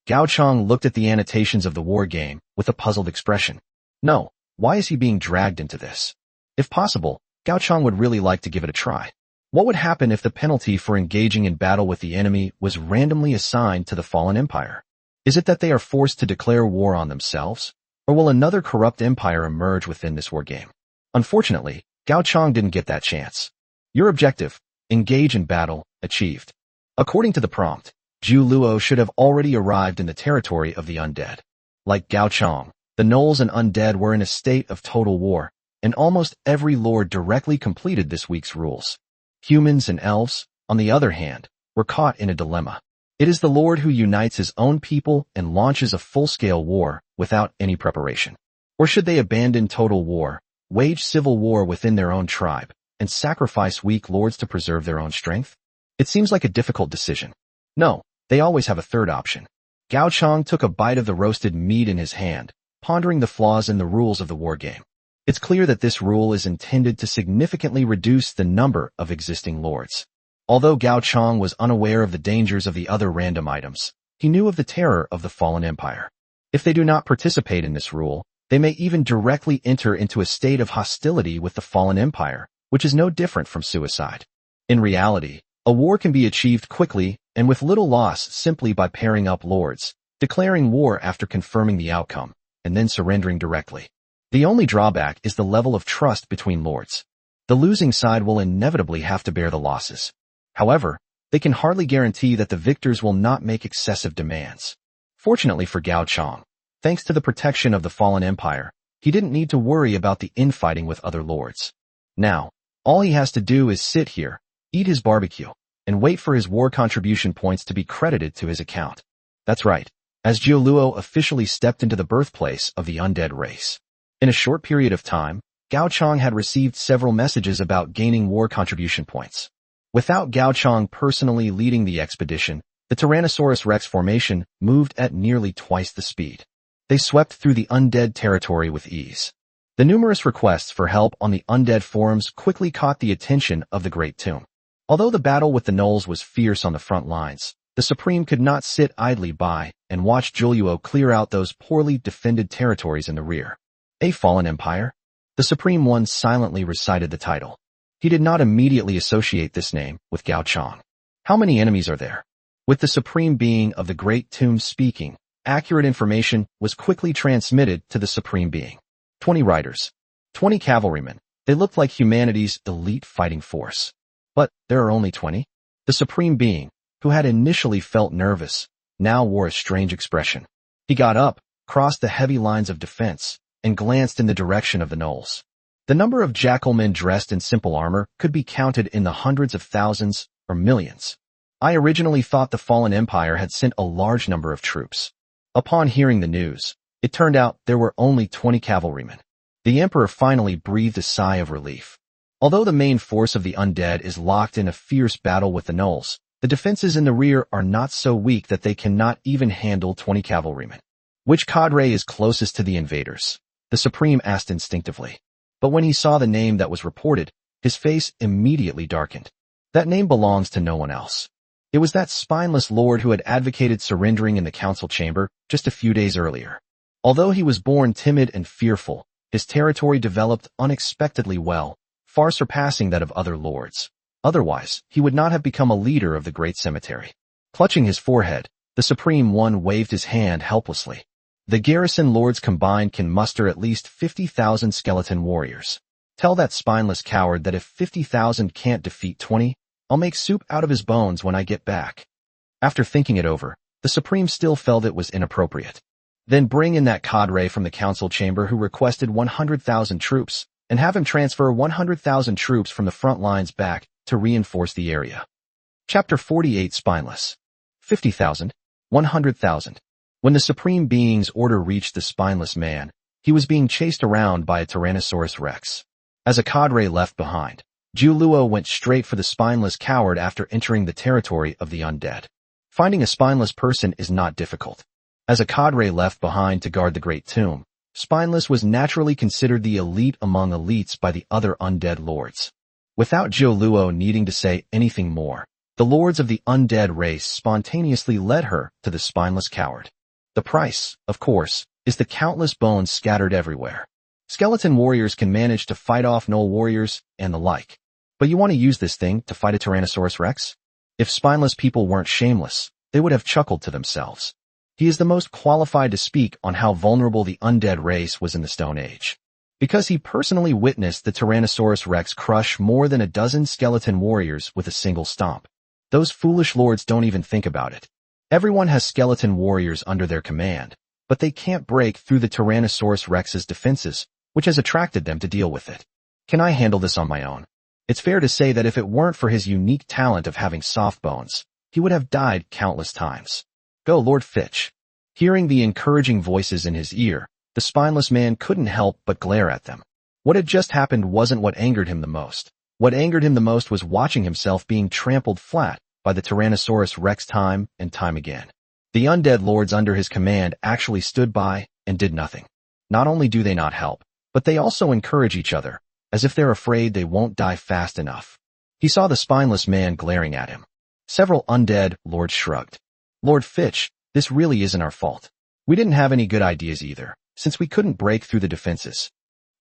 Gao Chong looked at the annotations of the war game with a puzzled expression. No, why is he being dragged into this? If possible, Gao Chong would really like to give it a try. What would happen if the penalty for engaging in battle with the enemy was randomly assigned to the fallen empire? Is it that they are forced to declare war on themselves? Or will another corrupt empire emerge within this war game? Unfortunately, Gao Chong didn't get that chance. Your objective: engage in battle, achieved. According to the prompt, Zhu Luo should have already arrived in the territory of the undead. Like Gao Chong, the gnolls and undead were in a state of total war, and almost every lord directly completed this week's rules. Humans and elves, on the other hand, were caught in a dilemma. It is the lord who unites his own people and launches a full-scale war without any preparation. Or should they abandon total war, wage civil war within their own tribe, and sacrifice weak lords to preserve their own strength? It seems like a difficult decision. No, they always have a third option. Gao Chong took a bite of the roasted meat in his hand, pondering the flaws in the rules of the war game. It's clear that this rule is intended to significantly reduce the number of existing lords. Although Gao Chong was unaware of the dangers of the other random items, he knew of the terror of the fallen empire. If they do not participate in this rule, they may even directly enter into a state of hostility with the fallen empire, which is no different from suicide. In reality, a war can be achieved quickly and with little loss simply by pairing up lords, declaring war after confirming the outcome, and then surrendering directly. The only drawback is the level of trust between lords. The losing side will inevitably have to bear the losses. However, they can hardly guarantee that the victors will not make excessive demands. Fortunately for Gao Chong, thanks to the protection of the fallen empire, he didn't need to worry about the infighting with other lords. Now, all he has to do is sit here, eat his barbecue, and wait for his war contribution points to be credited to his account. That's right, as Zhu Luo officially stepped into the birthplace of the undead race. In a short period of time, Gao Chong had received several messages about gaining war contribution points. Without Gao Chong personally leading the expedition, the Tyrannosaurus Rex formation moved at nearly twice the speed. They swept through the undead territory with ease. The numerous requests for help on the undead forums quickly caught the attention of the Great Tomb. Although the battle with the gnolls was fierce on the front lines, the Supreme could not sit idly by and watch Zhu clear out those poorly defended territories in the rear. A fallen empire? The Supreme One silently recited the title. He did not immediately associate this name with Gao Chong. How many enemies are there? With the Supreme Being of the Great Tomb speaking, accurate information was quickly transmitted to the Supreme Being. 20 riders. 20 cavalrymen. They looked like humanity's elite fighting force. But there are only 20? The Supreme Being, who had initially felt nervous, now wore a strange expression. He got up, crossed the heavy lines of defense, and glanced in the direction of the gnolls. The number of jackalmen dressed in simple armor could be counted in the hundreds of thousands or millions. I originally thought the fallen empire had sent a large number of troops. Upon hearing the news, it turned out there were only 20 cavalrymen. The emperor finally breathed a sigh of relief. Although the main force of the undead is locked in a fierce battle with the Nulls, the defenses in the rear are not so weak that they cannot even handle 20 cavalrymen. Which cadre is closest to the invaders? The Supreme asked instinctively. But when he saw the name that was reported, his face immediately darkened. That name belongs to no one else. It was that spineless lord who had advocated surrendering in the council chamber just a few days earlier. Although he was born timid and fearful, his territory developed unexpectedly well, far surpassing that of other lords. Otherwise, he would not have become a leader of the great cemetery. Clutching his forehead, the Supreme One waved his hand helplessly. The garrison lords combined can muster at least 50,000 skeleton warriors. Tell that spineless coward that if 50,000 can't defeat 20, I'll make soup out of his bones when I get back. After thinking it over, the Supreme still felt it was inappropriate. Then bring in that cadre from the council chamber who requested 100,000 troops, and have him transfer 100,000 troops from the front lines back to reinforce the area. Chapter 48 Spineless. 50,000, 100,000. When the Supreme Being's order reached the spineless man, he was being chased around by a Tyrannosaurus Rex. As a cadre left behind, Luo went straight for the spineless coward after entering the territory of the undead. Finding a spineless person is not difficult. As a cadre left behind to guard the Great Tomb, Spineless was naturally considered the elite among elites by the other undead lords. Without Luo needing to say anything more, the lords of the undead race spontaneously led her to the spineless coward. The price, of course, is the countless bones scattered everywhere. Skeleton warriors can manage to fight off Null warriors and the like. But you want to use this thing to fight a Tyrannosaurus Rex? If spineless people weren't shameless, they would have chuckled to themselves. He is the most qualified to speak on how vulnerable the undead race was in the Stone Age. Because he personally witnessed the Tyrannosaurus Rex crush more than a dozen skeleton warriors with a single stomp. Those foolish lords don't even think about it. Everyone has skeleton warriors under their command, but they can't break through the Tyrannosaurus Rex's defenses, which has attracted them to deal with it. Can I handle this on my own? It's fair to say that if it weren't for his unique talent of having soft bones, he would have died countless times. Go, Lord Fitch. Hearing the encouraging voices in his ear, the spineless man couldn't help but glare at them. What had just happened wasn't what angered him the most. What angered him the most was watching himself being trampled flat by the Tyrannosaurus Rex time and time again. The undead lords under his command actually stood by and did nothing. Not only do they not help, but they also encourage each other, as if they're afraid they won't die fast enough. He saw the spineless man glaring at him. Several undead lords shrugged. Lord Fitch, this really isn't our fault. We didn't have any good ideas either, since we couldn't break through the defenses.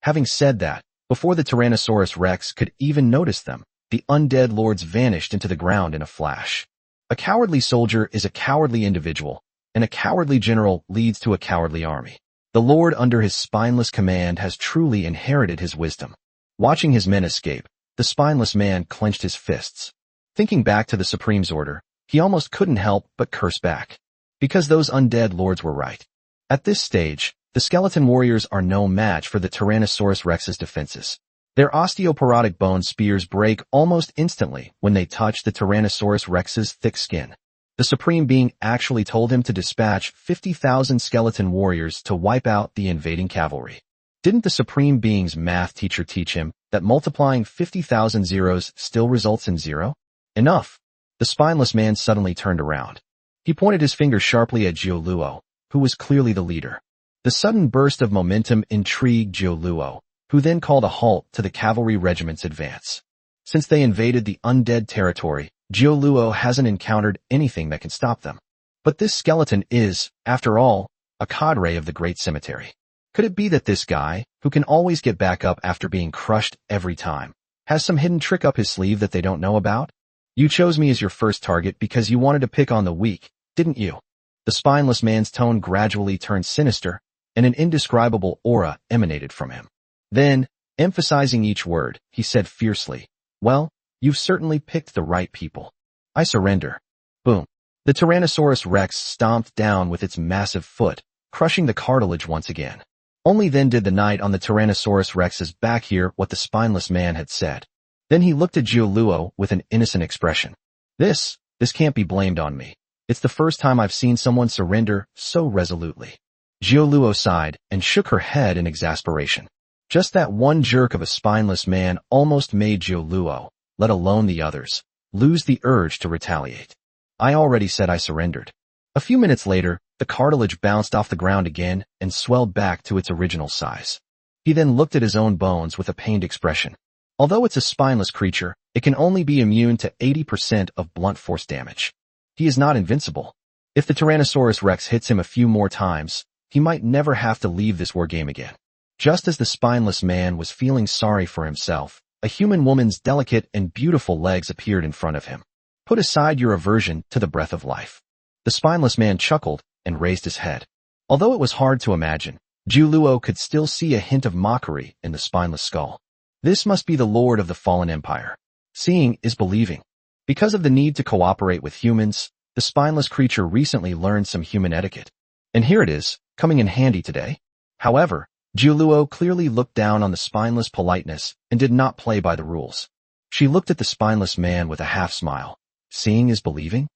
Having said that, before the Tyrannosaurus Rex could even notice them, the undead lords vanished into the ground in a flash. A cowardly soldier is a cowardly individual, and a cowardly general leads to a cowardly army. The lord under his spineless command has truly inherited his wisdom. Watching his men escape, the spineless man clenched his fists. Thinking back to the Supreme's order, he almost couldn't help but curse back. Because those undead lords were right. At this stage, the skeleton warriors are no match for the Tyrannosaurus Rex's defenses. Their osteoporotic bone spears break almost instantly when they touch the Tyrannosaurus Rex's thick skin. The Supreme Being actually told him to dispatch 50,000 skeleton warriors to wipe out the invading cavalry. Didn't the Supreme Being's math teacher teach him that multiplying 50,000 zeros still results in 0? Enough! The spineless man suddenly turned around. He pointed his finger sharply at Luo, who was clearly the leader. The sudden burst of momentum intrigued Luo, who then called a halt to the cavalry regiment's advance. Since they invaded the undead territory, Luo hasn't encountered anything that can stop them. But this skeleton is, after all, a cadre of the great cemetery. Could it be that this guy, who can always get back up after being crushed every time, has some hidden trick up his sleeve that they don't know about? You chose me as your first target because you wanted to pick on the weak, didn't you? The spineless man's tone gradually turned sinister, and an indescribable aura emanated from him. Then, emphasizing each word, he said fiercely, "Well, you've certainly picked the right people. I surrender." Boom. The Tyrannosaurus Rex stomped down with its massive foot, crushing the cartilage once again. Only then did the knight on the Tyrannosaurus Rex's back hear what the spineless man had said. Then he looked at Luo with an innocent expression. This This can't be blamed on me. It's the first time I've seen someone surrender so resolutely. Jioluo sighed and shook her head in exasperation. Just that one jerk of a spineless man almost made Jioluo, let alone the others, lose the urge to retaliate. I already said I surrendered. A few minutes later, the cartilage bounced off the ground again and swelled back to its original size. He then looked at his own bones with a pained expression. Although it's a spineless creature, it can only be immune to 80% of blunt force damage. He is not invincible. If the Tyrannosaurus Rex hits him a few more times, he might never have to leave this war game again. Just as the spineless man was feeling sorry for himself, a human woman's delicate and beautiful legs appeared in front of him. Put aside your aversion to the breath of life. The spineless man chuckled and raised his head. Although it was hard to imagine, Jioluo could still see a hint of mockery in the spineless skull. This must be the Lord of the Fallen Empire. Seeing is believing. Because of the need to cooperate with humans, the spineless creature recently learned some human etiquette. And here it is, coming in handy today. However, Jioluo clearly looked down on the spineless politeness and did not play by the rules. She looked at the spineless man with a half smile. Seeing is believing?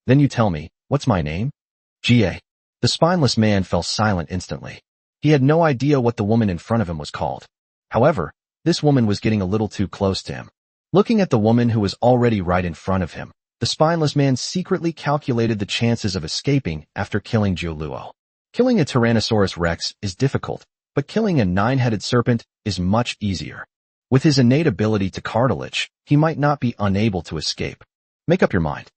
Then you tell me, what's my name? Ga. The spineless man fell silent instantly. He had no idea what the woman in front of him was called. However, this woman was getting a little too close to him. Looking at the woman who was already right in front of him, the spineless man secretly calculated the chances of escaping after killing Jioluo. Killing a Tyrannosaurus Rex is difficult, but killing a 9-headed serpent is much easier. With his innate ability to cartilage, he might not be unable to escape. Make up your mind.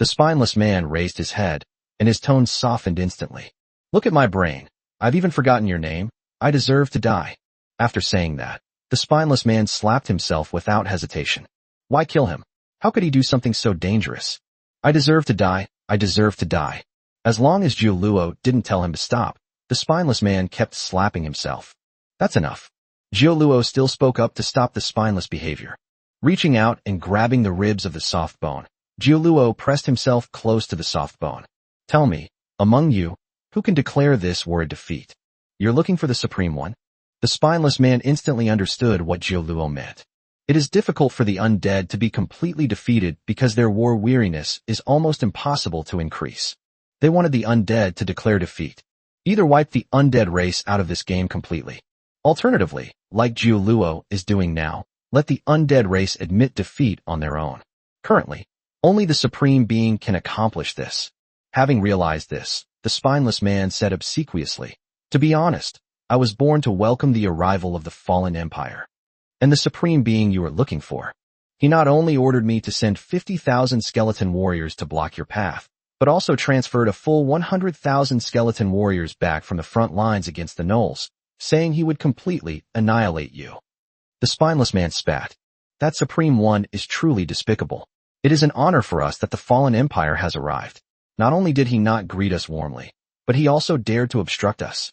The spineless man raised his head, and his tone softened instantly. Look at my brain. I've even forgotten your name. I deserve to die. After saying that, the spineless man slapped himself without hesitation. Why kill him? How could he do something so dangerous? I deserve to die. I deserve to die. As long as Jioluo didn't tell him to stop, the spineless man kept slapping himself. That's enough. Jioluo still spoke up to stop the spineless behavior. Reaching out and grabbing the ribs of the soft bone, Jioluo pressed himself close to the soft bone. Tell me, among you, who can declare this war a defeat? You're looking for the Supreme One? The spineless man instantly understood what Jioluo meant. It is difficult for the undead to be completely defeated because their war weariness is almost impossible to increase. They wanted the undead to declare defeat. Either wipe the undead race out of this game completely. Alternatively, like Jioluo is doing now, let the undead race admit defeat on their own. Currently, only the Supreme Being can accomplish this. Having realized this, the spineless man said obsequiously, to be honest, I was born to welcome the arrival of the fallen empire. And the Supreme Being you are looking for. He not only ordered me to send 50,000 skeleton warriors to block your path, but also transferred a full 100,000 skeleton warriors back from the front lines against the Knolls, saying he would completely annihilate you. The spineless man spat. That Supreme One is truly despicable. It is an honor for us that the fallen empire has arrived. Not only did he not greet us warmly, but he also dared to obstruct us.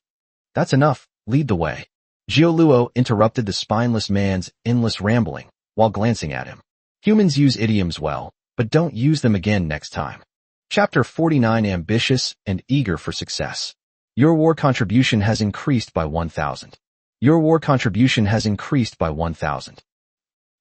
That's enough, lead the way. Jioluo interrupted the spineless man's endless rambling while glancing at him. Humans use idioms well, but don't use them again next time. Chapter 49 Ambitious and Eager for Success. Your war contribution has increased by 1,000. Your war contribution has increased by 1,000.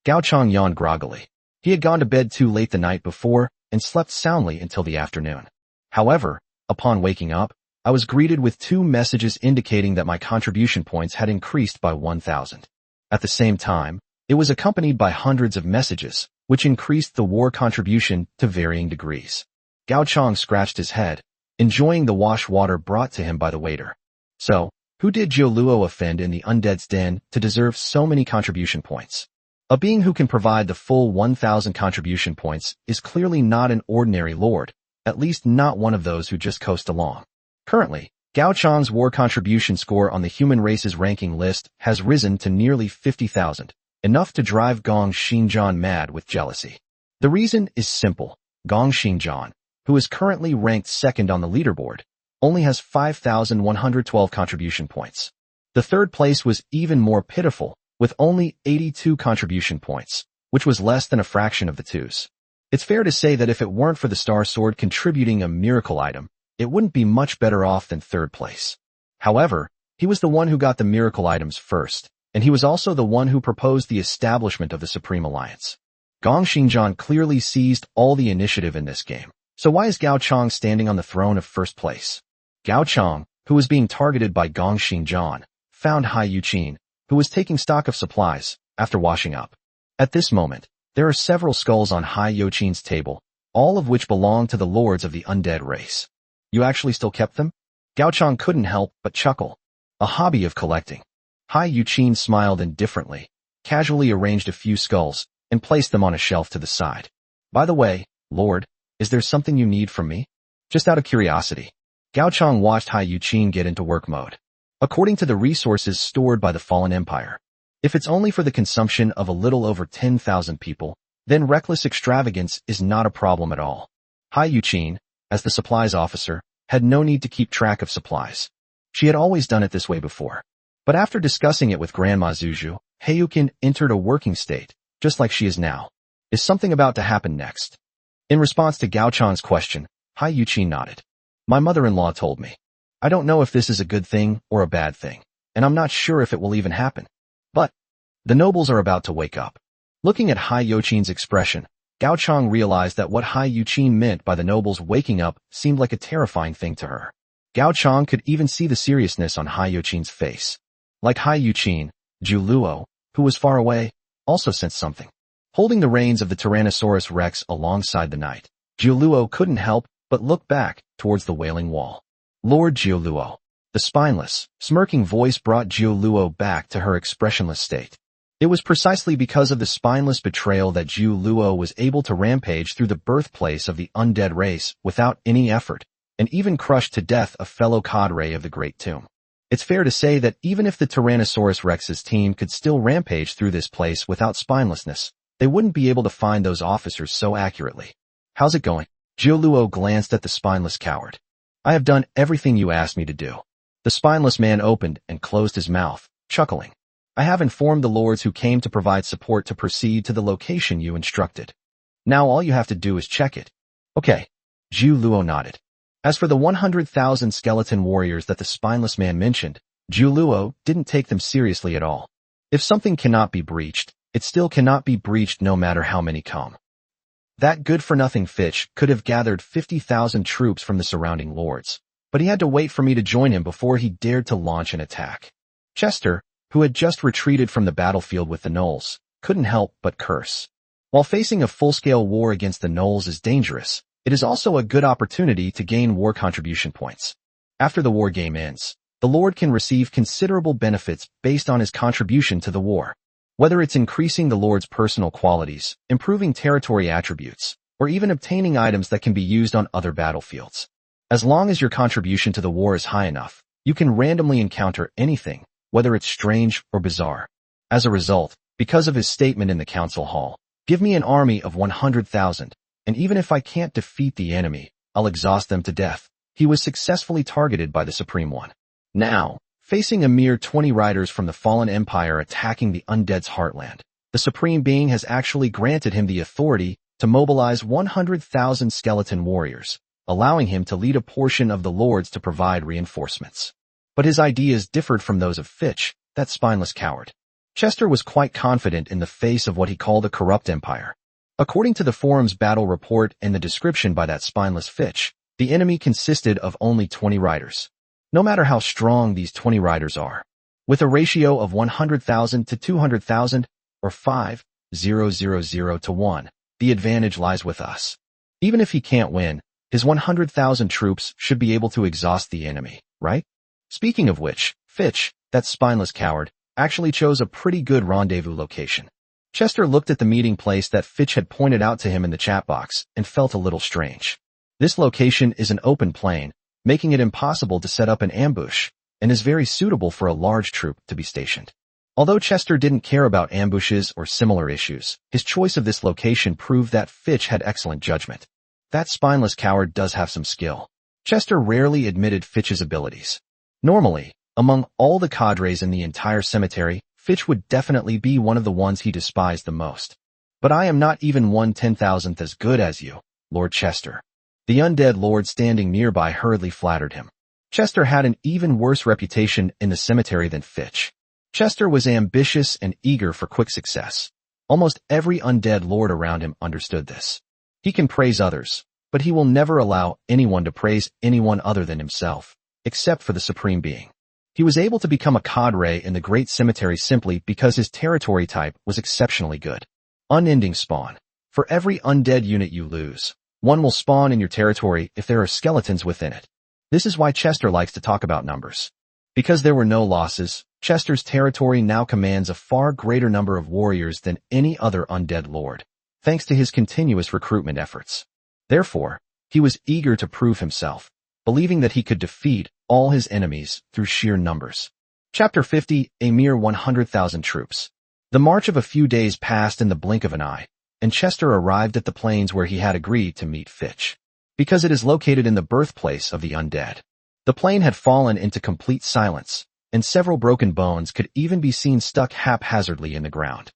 Gao Chong yawned groggily. He had gone to bed too late the night before and slept soundly until the afternoon. However, upon waking up, I was greeted with 2 messages indicating that my contribution points had increased by 1,000. At the same time, it was accompanied by hundreds of messages, which increased the war contribution to varying degrees. Gao Chong scratched his head, enjoying the wash water brought to him by the waiter. So, who did Jioluo offend in the undead's den to deserve so many contribution points? A being who can provide the full 1,000 contribution points is clearly not an ordinary lord, at least not one of those who just coast along. Currently, Gao Chong's war contribution score on the human race's ranking list has risen to nearly 50,000, enough to drive Gong Xingjian mad with jealousy. The reason is simple. Gong Xingjian, who is currently ranked second on the leaderboard, only has 5,112 contribution points. The third place was even more pitiful, with only 82 contribution points, which was less than a fraction of the twos. It's fair to say that if it weren't for the Star Sword contributing a miracle item, it wouldn't be much better off than third place. However, he was the one who got the miracle items first, and he was also the one who proposed the establishment of the Supreme Alliance. Gong Xingjian clearly seized all the initiative in this game. So why is Gao Chang standing on the throne of first place? Gao Chang, who was being targeted by Gong Xingjian, found Hai Yuqin, who was taking stock of supplies, after washing up. At this moment, there are several skulls on Hai Yuqin's table, all of which belong to the lords of the undead race. You actually still kept them? Gao Chang couldn't help but chuckle. A hobby of collecting. Hai Yuqin smiled indifferently, casually arranged a few skulls, and placed them on a shelf to the side. By the way, Lord, is there something you need from me? Just out of curiosity. Gao Chang watched Hai Yuqin get into work mode. According to the resources stored by the Fallen Empire, if it's only for the consumption of a little over 10,000 people, then reckless extravagance is not a problem at all. Hai Yuqin, as the supplies officer, had no need to keep track of supplies. She had always done it this way before. But after discussing it with Grandma Zuzu, Hayukin entered a working state, just like she is now. Is something about to happen next? In response to Gao Chang's question, Hai Yuqin nodded. My mother-in-law told me. I don't know if this is a good thing or a bad thing, and I'm not sure if it will even happen. But the nobles are about to wake up. Looking at Hai Yuqin's expression, Gao Chang realized that what Hai Yuqin meant by the nobles waking up seemed like a terrifying thing to her. Gao Chang could even see the seriousness on Hai Yuqin's face. Like Hai Yuqin, Zhu Luo, who was far away, also sensed something. Holding the reins of the Tyrannosaurus Rex alongside the knight, Zhu Luo couldn't help but look back towards the Wailing Wall. Lord Zhu Luo. The spineless, smirking voice brought Zhu Luo back to her expressionless state. It was precisely because of the spineless betrayal that Zhu Luo was able to rampage through the birthplace of the undead race without any effort, and even crushed to death a fellow cadre of the Great Tomb. It's fair to say that even if the Tyrannosaurus Rex's team could still rampage through this place without spinelessness, they wouldn't be able to find those officers so accurately. How's it going? Zhu Luo glanced at the spineless coward. I have done everything you asked me to do. The spineless man opened and closed his mouth, chuckling. I have informed the lords who came to provide support to proceed to the location you instructed. Now all you have to do is check it. Okay. Zhu Luo nodded. As for the 100,000 skeleton warriors that the spineless man mentioned, Zhu Luo didn't take them seriously at all. If something cannot be breached, it still cannot be breached no matter how many come. That good-for-nothing Fitch could have gathered 50,000 troops from the surrounding lords, but he had to wait for me to join him before he dared to launch an attack. Chester, who had just retreated from the battlefield with the Gnolls, couldn't help but curse. While facing a full-scale war against the Gnolls is dangerous, it is also a good opportunity to gain war contribution points. After the war game ends, the Lord can receive considerable benefits based on his contribution to the war. Whether it's increasing the Lord's personal qualities, improving territory attributes, or even obtaining items that can be used on other battlefields. As long as your contribution to the war is high enough, you can randomly encounter anything, whether it's strange or bizarre. As a result, because of his statement in the council hall, give me an army of 100,000, and even if I can't defeat the enemy, I'll exhaust them to death. He was successfully targeted by the Supreme One. Now, facing a mere 20 riders from the Fallen Empire attacking the Undead's heartland, the Supreme Being has actually granted him the authority to mobilize 100,000 skeleton warriors, allowing him to lead a portion of the lords to provide reinforcements. But his ideas differed from those of Fitch, that spineless coward. Chester was quite confident in the face of what he called a corrupt empire. According to the forum's battle report and the description by that spineless Fitch, the enemy consisted of only 20 riders. No matter how strong these 20 riders are, with a ratio of 100,000 to 200,000, or 5,000 to 1, the advantage lies with us. Even if he can't win, his 100,000 troops should be able to exhaust the enemy, right? Speaking of which, Fitch, that spineless coward, actually chose a pretty good rendezvous location. Chester looked at the meeting place that Fitch had pointed out to him in the chat box and felt a little strange. This location is an open plain, making it impossible to set up an ambush, and is very suitable for a large troop to be stationed. Although Chester didn't care about ambushes or similar issues, his choice of this location proved that Fitch had excellent judgment. That spineless coward does have some skill. Chester rarely admitted Fitch's abilities. Normally, among all the cadres in the entire cemetery, Fitch would definitely be one of the ones he despised the most. But I am not even 1/10,000th as good as you, Lord Chester. The undead lord standing nearby hurriedly flattered him. Chester had an even worse reputation in the cemetery than Fitch. Chester was ambitious and eager for quick success. Almost every undead lord around him understood this. He can praise others, but he will never allow anyone to praise anyone other than himself, except for the Supreme Being. He was able to become a cadre in the Great Cemetery simply because his territory type was exceptionally good. Unending spawn. For every undead unit you lose, one will spawn in your territory if there are skeletons within it. This is why Chester likes to talk about numbers. Because there were no losses, Chester's territory now commands a far greater number of warriors than any other undead lord, thanks to his continuous recruitment efforts. Therefore, he was eager to prove himself, believing that he could defeat all his enemies through sheer numbers. Chapter 50, a mere 100,000 troops. The march of a few days passed in the blink of an eye, and Chester arrived at the plains where he had agreed to meet Fitch. Because it is located in the birthplace of the undead. The plain had fallen into complete silence, and several broken bones could even be seen stuck haphazardly in the ground.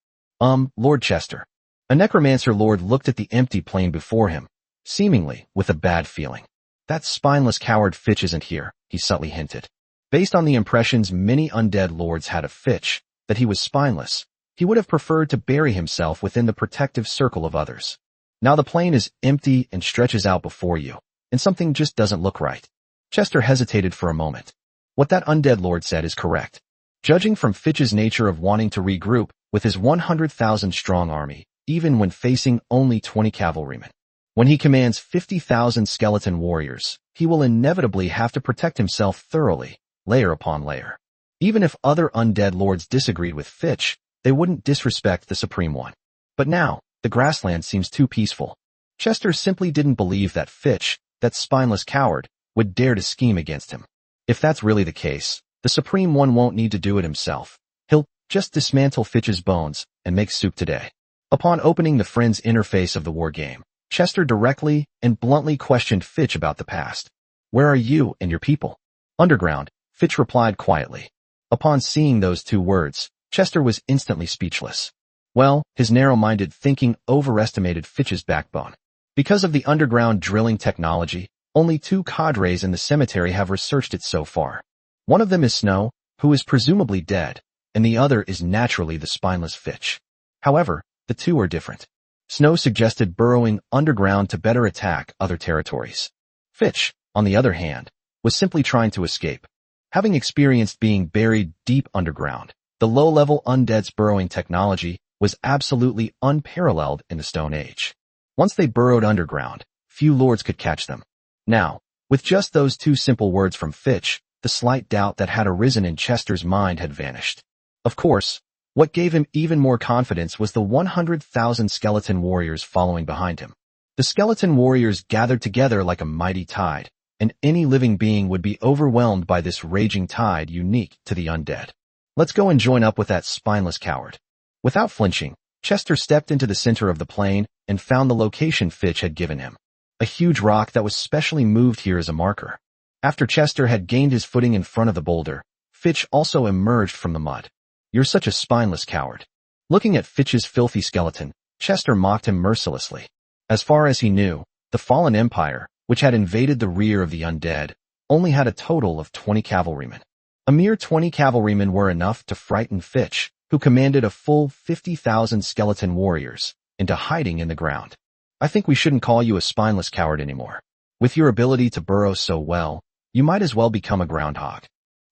Lord Chester. A necromancer lord looked at the empty plain before him, seemingly with a bad feeling. That spineless coward Fitch isn't here, he subtly hinted. Based on the impressions many undead lords had of Fitch, that he was spineless, he would have preferred to bury himself within the protective circle of others. Now the plain is empty and stretches out before you, and something just doesn't look right. Chester hesitated for a moment. What that undead lord said is correct. Judging from Fitch's nature of wanting to regroup with his 100,000-strong army, even when facing only 20 cavalrymen. When he commands 50,000 skeleton warriors, he will inevitably have to protect himself thoroughly, layer upon layer. Even if other undead lords disagreed with Fitch, they wouldn't disrespect the Supreme One. But now, the grassland seems too peaceful. Chester simply didn't believe that Fitch, that spineless coward, would dare to scheme against him. If that's really the case, the Supreme One won't need to do it himself. He'll just dismantle Fitch's bones and make soup today. Upon opening the friend's interface of the war game, Chester directly and bluntly questioned Fitch about the past. Where are you and your people? Underground, Fitch replied quietly. Upon seeing those two words, Chester was instantly speechless. Well, his narrow-minded thinking overestimated Fitch's backbone. Because of the underground drilling technology, only 2 cadres in the cemetery have researched it so far. One of them is Snow, who is presumably dead, and the other is naturally the spineless Fitch. However, the two are different. Snow suggested burrowing underground to better attack other territories. Fitch, on the other hand, was simply trying to escape. Having experienced being buried deep underground, the low-level undead's burrowing technology was absolutely unparalleled in the Stone Age. Once they burrowed underground, few lords could catch them. Now, with just those 2 simple words from Fitch, the slight doubt that had arisen in Chester's mind had vanished. Of course, what gave him even more confidence was the 100,000 skeleton warriors following behind him. The skeleton warriors gathered together like a mighty tide, and any living being would be overwhelmed by this raging tide unique to the undead. Let's go and join up with that spineless coward. Without flinching, Chester stepped into the center of the plain and found the location Fitch had given him. A huge rock that was specially moved here as a marker. After Chester had gained his footing in front of the boulder, Fitch also emerged from the mud. You're such a spineless coward. Looking at Fitch's filthy skeleton, Chester mocked him mercilessly. As far as he knew, the fallen empire, which had invaded the rear of the undead, only had a total of 20 cavalrymen. A mere 20 cavalrymen were enough to frighten Fitch, who commanded a full 50,000 skeleton warriors, into hiding in the ground. I think we shouldn't call you a spineless coward anymore. With your ability to burrow so well, you might as well become a groundhog.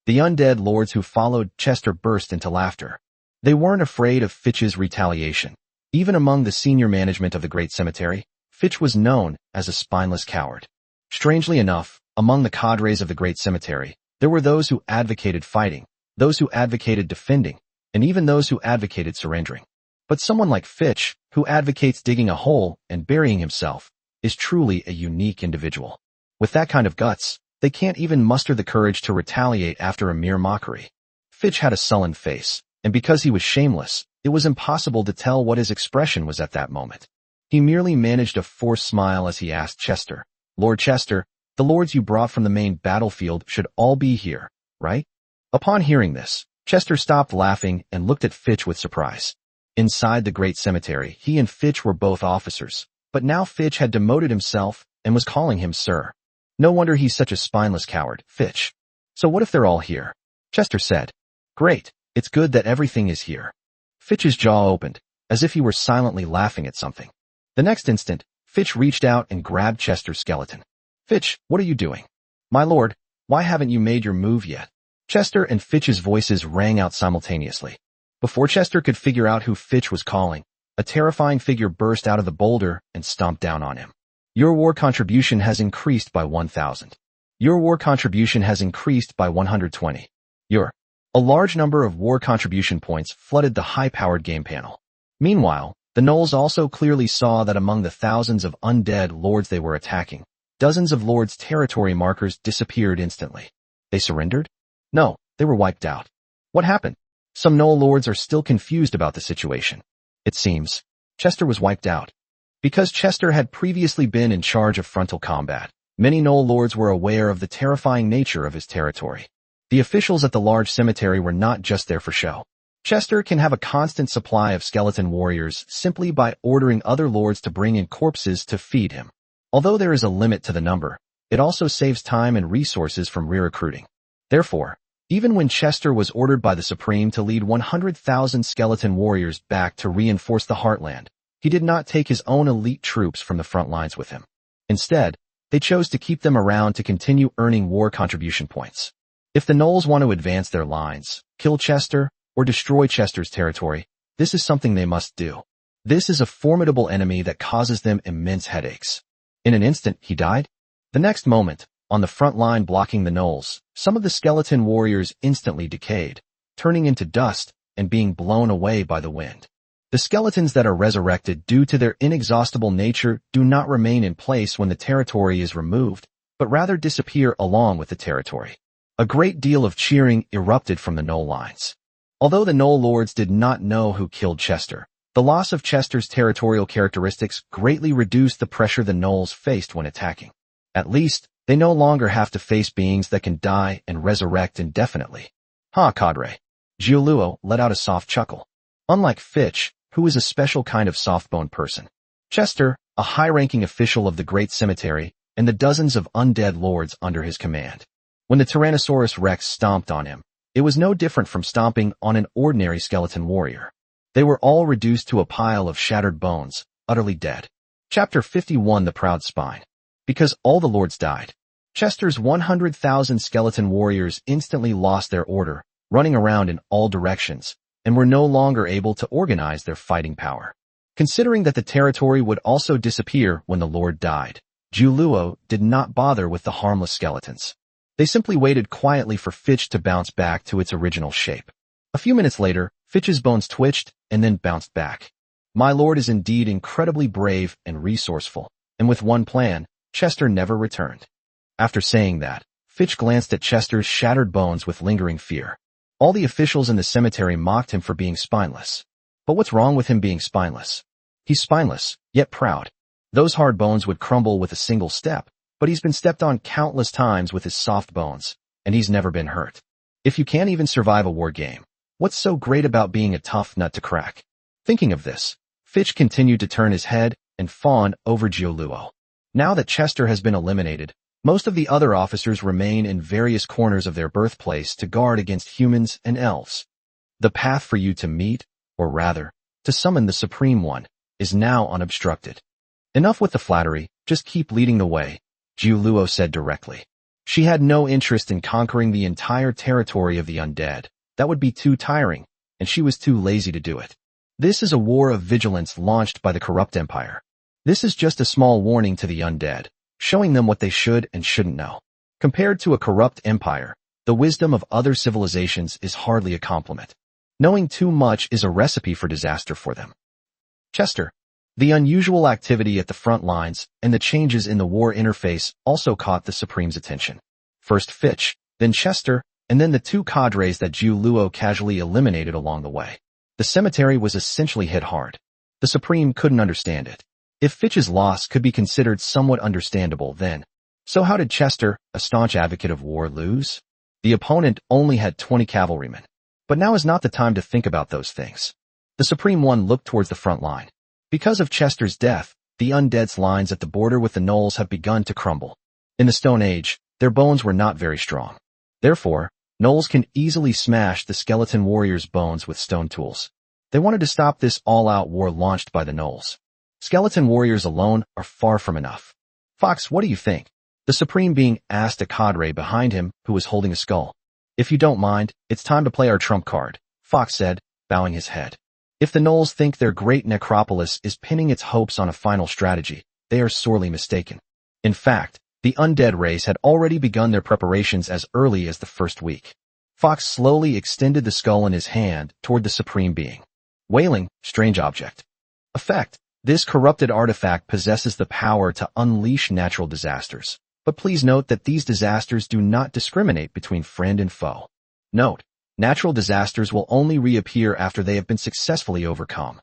The undead lords who followed Chester burst into laughter. They weren't afraid of Fitch's retaliation. Even among the senior management of the Great Cemetery, Fitch was known as a spineless coward. Strangely enough, among the cadres of the Great Cemetery, there were those who advocated fighting, those who advocated defending, and even those who advocated surrendering. But someone like Fitch, who advocates digging a hole and burying himself, is truly a unique individual. With that kind of guts, they can't even muster the courage to retaliate after a mere mockery. Fitch had a sullen face, and because he was shameless, it was impossible to tell what his expression was at that moment. He merely managed a forced smile as he asked Chester, Lord Chester, the lords you brought from the main battlefield should all be here, right? Upon hearing this, Chester stopped laughing and looked at Fitch with surprise. Inside the Great Cemetery, he and Fitch were both officers, but now Fitch had demoted himself and was calling him sir. No wonder he's such a spineless coward, Fitch. So what if they're all here? Chester said. Great, it's good that everything is here. Fitch's jaw opened, as if he were silently laughing at something. The next instant, Fitch reached out and grabbed Chester's skeleton. "Fitch, what are you doing?" "My lord, why haven't you made your move yet?" Chester and Fitch's voices rang out simultaneously. Before Chester could figure out who Fitch was calling, a terrifying figure burst out of the boulder and stomped down on him. "Your war contribution has increased by 1,000. Your war contribution has increased by 120. A large number of war contribution points flooded the high-powered game panel. Meanwhile, the Knolls also clearly saw that among the thousands of undead lords they were attacking, dozens of lords' territory markers disappeared instantly. They surrendered? No, they were wiped out. What happened? Some Knoll lords are still confused about the situation. It seems Chester was wiped out. Because Chester had previously been in charge of frontal combat, many Knoll lords were aware of the terrifying nature of his territory. The officials at the large cemetery were not just there for show. Chester can have a constant supply of skeleton warriors simply by ordering other lords to bring in corpses to feed him. Although there is a limit to the number, it also saves time and resources from re-recruiting. Therefore, even when Chester was ordered by the Supreme to lead 100,000 skeleton warriors back to reinforce the Heartland, he did not take his own elite troops from the front lines with him. Instead, they chose to keep them around to continue earning war contribution points. If the Knolls want to advance their lines, kill Chester, or destroy Chester's territory, this is something they must do. This is a formidable enemy that causes them immense headaches. In an instant, he died. The next moment, on the front line blocking the Knolls, some of the skeleton warriors instantly decayed, turning into dust and being blown away by the wind. The skeletons that are resurrected due to their inexhaustible nature do not remain in place when the territory is removed, but rather disappear along with the territory. A great deal of cheering erupted from the Knoll lines. Although the Knoll lords did not know who killed Chester, the loss of Chester's territorial characteristics greatly reduced the pressure the Knolls faced when attacking. At least, they no longer have to face beings that can die and resurrect indefinitely. "Ha, cadre." Giuluo let out a soft chuckle. Unlike Fitch, who is a special kind of soft-boned person, Chester, a high-ranking official of the Great Cemetery, and the dozens of undead lords under his command. When the Tyrannosaurus Rex stomped on him, it was no different from stomping on an ordinary skeleton warrior. They were all reduced to a pile of shattered bones, utterly dead. Chapter 51: The Proud Spine. Because all the lords died, Chester's 100,000 skeleton warriors instantly lost their order, running around in all directions, and were no longer able to organize their fighting power. Considering that the territory would also disappear when the lord died, Giuluo did not bother with the harmless skeletons. They simply waited quietly for Fitch to bounce back to its original shape. A few minutes later, Fitch's bones twitched and then bounced back. My lord is indeed incredibly brave and resourceful, and with one plan, Chester never returned. After saying that, Fitch glanced at Chester's shattered bones with lingering fear. All the officials in the cemetery mocked him for being spineless. But what's wrong with him being spineless? He's spineless, yet proud. Those hard bones would crumble with a single step, but he's been stepped on countless times with his soft bones, and he's never been hurt. If you can't even survive a war game, what's so great about being a tough nut to crack? Thinking of this, Fitch continued to turn his head and fawn over Giuluo. Now that Chester has been eliminated, most of the other officers remain in various corners of their birthplace to guard against humans and elves. The path for you to meet, or rather, to summon the Supreme One, is now unobstructed. Enough with the flattery, just keep leading the way, Giuluo said directly. She had no interest in conquering the entire territory of the undead. That would be too tiring, and she was too lazy to do it. This is a war of vigilance launched by the corrupt empire. This is just a small warning to the undead, showing them what they should and shouldn't know. Compared to a corrupt empire, the wisdom of other civilizations is hardly a compliment. Knowing too much is a recipe for disaster for them. Chester. The unusual activity at the front lines and the changes in the war interface also caught the Supreme's attention. First Fitch, then Chester, and then the two cadres that Giuluo casually eliminated along the way. The cemetery was essentially hit hard. The Supreme couldn't understand it. If Fitch's loss could be considered somewhat understandable then, so how did Chester, a staunch advocate of war, lose? The opponent only had 20 cavalrymen. But now is not the time to think about those things. The Supreme One looked towards the front line. Because of Chester's death, the undead's lines at the border with the Knolls have begun to crumble. In the Stone Age, their bones were not very strong. Therefore, Knolls can easily smash the skeleton warrior's bones with stone tools. They wanted to stop this all-out war launched by the Knolls. Skeleton warriors alone are far from enough. Fox, what do you think? The Supreme Being asked a cadre behind him who was holding a skull. If you don't mind, it's time to play our trump card, Fox said, bowing his head. If the Knolls think their great necropolis is pinning its hopes on a final strategy, they are sorely mistaken. In fact, the undead race had already begun their preparations as early as the first week. Fox slowly extended the skull in his hand toward the Supreme Being. Wailing, strange object. Effect. This corrupted artifact possesses the power to unleash natural disasters. But please note that these disasters do not discriminate between friend and foe. Note, natural disasters will only reappear after they have been successfully overcome.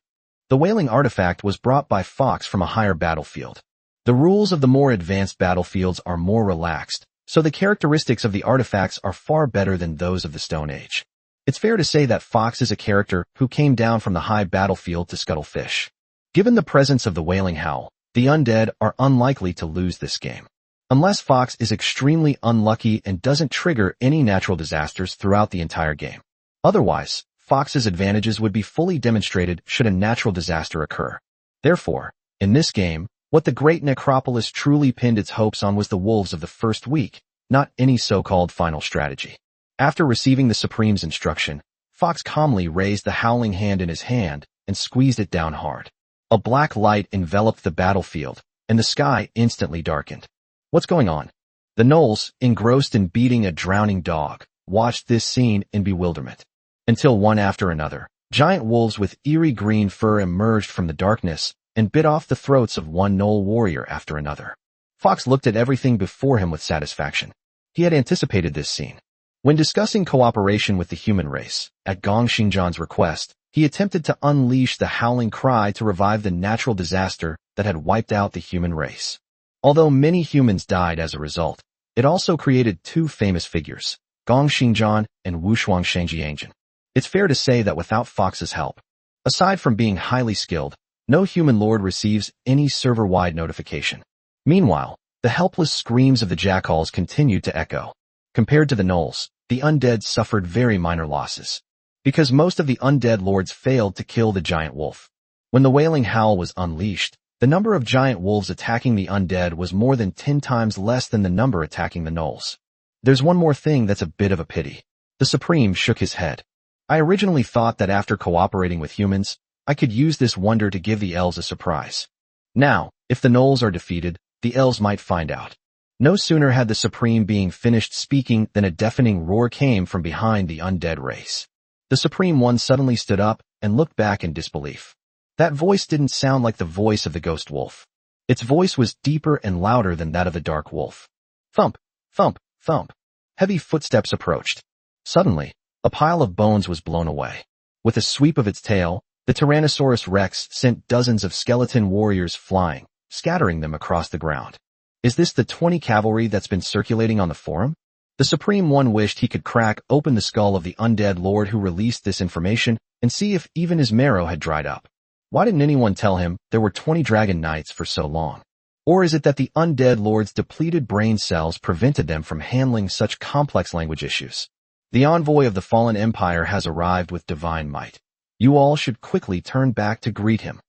The wailing artifact was brought by Fox from a higher battlefield. The rules of the more advanced battlefields are more relaxed, so the characteristics of the artifacts are far better than those of the Stone Age. It's fair to say that Fox is a character who came down from the high battlefield to scuttle fish. Given the presence of the wailing howl, the undead are unlikely to lose this game. Unless Fox is extremely unlucky and doesn't trigger any natural disasters throughout the entire game. Otherwise, Fox's advantages would be fully demonstrated should a natural disaster occur. Therefore, in this game, what the Great Necropolis truly pinned its hopes on was the wolves of the first week, not any so-called final strategy. After receiving the Supreme's instruction, Fox calmly raised the howling hand in his hand and squeezed it down hard. A black light enveloped the battlefield, and the sky instantly darkened. What's going on? The Knolls, engrossed in beating a drowning dog, watched this scene in bewilderment. Until one after another, giant wolves with eerie green fur emerged from the darkness and bit off the throats of one Gnoll warrior after another. Fox looked at everything before him with satisfaction. He had anticipated this scene. When discussing cooperation with the human race, at Gong Xingjian's request, he attempted to unleash the howling cry to revive the natural disaster that had wiped out the human race. Although many humans died as a result, it also created two famous figures, Gong Xingjian and Wushuang Shengjiangjin. It's fair to say that without Fox's help, aside from being highly skilled, no human lord receives any server-wide notification. Meanwhile, the helpless screams of the jackals continued to echo. Compared to the Knolls, the undead suffered very minor losses, because most of the undead lords failed to kill the giant wolf. When the wailing howl was unleashed, the number of giant wolves attacking the undead was more than 10 times less than the number attacking the Knolls. There's one more thing that's a bit of a pity. The Supreme shook his head. I originally thought that after cooperating with humans, I could use this wonder to give the elves a surprise. Now, if the Knolls are defeated, the elves might find out. No sooner had the Supreme Being finished speaking than a deafening roar came from behind the undead race. The Supreme One suddenly stood up and looked back in disbelief. That voice didn't sound like the voice of the ghost wolf. Its voice was deeper and louder than that of the dark wolf. Thump, thump, thump. Heavy footsteps approached. Suddenly, a pile of bones was blown away. With a sweep of its tail, the Tyrannosaurus Rex sent dozens of skeleton warriors flying, scattering them across the ground. Is this the 20 cavalry that's been circulating on the forum? The Supreme One wished he could crack open the skull of the undead lord who released this information and see if even his marrow had dried up. Why didn't anyone tell him there were 20 dragon knights for so long? Or is it that the undead lord's depleted brain cells prevented them from handling such complex language issues? The envoy of the fallen empire has arrived with divine might. You all should quickly turn back to greet him.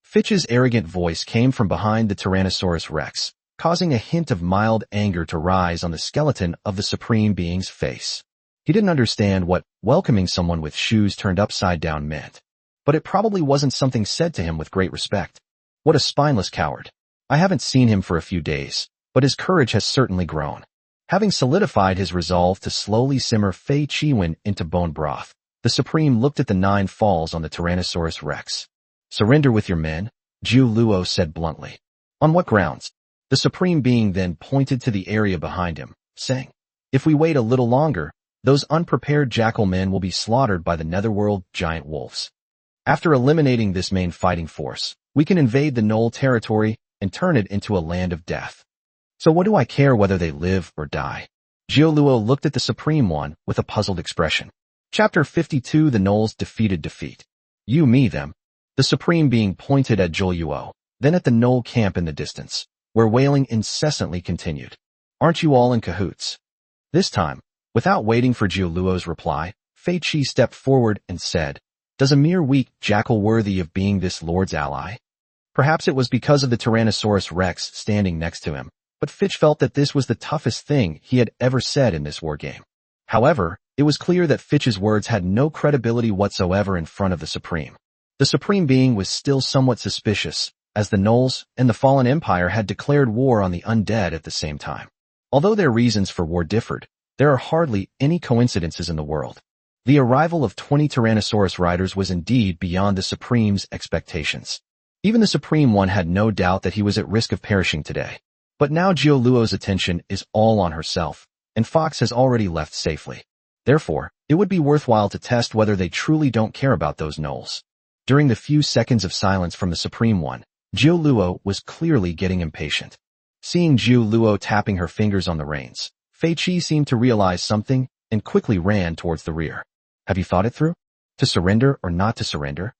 Fitch's arrogant voice came from behind the Tyrannosaurus Rex, causing a hint of mild anger to rise on the skeleton of the Supreme Being's face. He didn't understand what welcoming someone with shoes turned upside down meant. But it probably wasn't something said to him with great respect. What a spineless coward. I haven't seen him for a few days, but his courage has certainly grown. Having solidified his resolve to slowly simmer Fei Chiwen into bone broth, the Supreme looked at the 9 falls on the Tyrannosaurus Rex. Surrender with your men, Zhu Luo said bluntly. On what grounds? The Supreme Being then pointed to the area behind him, saying, if we wait a little longer, those unprepared jackal men will be slaughtered by the netherworld giant wolves. After eliminating this main fighting force, we can invade the Gnoll territory and turn it into a land of death. So what do I care whether they live or die? Jioluo looked at the Supreme One with a puzzled expression. Chapter 52 The Gnolls defeated defeat. You, me, them. The Supreme Being pointed at Jioluo, then at the Gnoll camp in the distance, where wailing incessantly continued. Aren't you all in cahoots? This time, without waiting for Jioluo's reply, Fei Chi stepped forward and said, Does a mere weak jackal worthy of being this lord's ally? Perhaps it was because of the Tyrannosaurus Rex standing next to him, but Fitch felt that this was the toughest thing he had ever said in this war game. However, it was clear that Fitch's words had no credibility whatsoever in front of the Supreme. The Supreme Being was still somewhat suspicious, as the Knolls and the Fallen Empire had declared war on the undead at the same time. Although their reasons for war differed, there are hardly any coincidences in the world. The arrival of 20 Tyrannosaurus riders was indeed beyond the Supreme's expectations. Even the Supreme One had no doubt that he was at risk of perishing today. But now Jioluo's attention is all on herself, and Fox has already left safely. Therefore, it would be worthwhile to test whether they truly don't care about those Knolls. During the few seconds of silence from the Supreme One, Jioluo was clearly getting impatient. Seeing Jioluo tapping her fingers on the reins, Fei Qi seemed to realize something and quickly ran towards the rear. Have you thought it through? To surrender or not to surrender?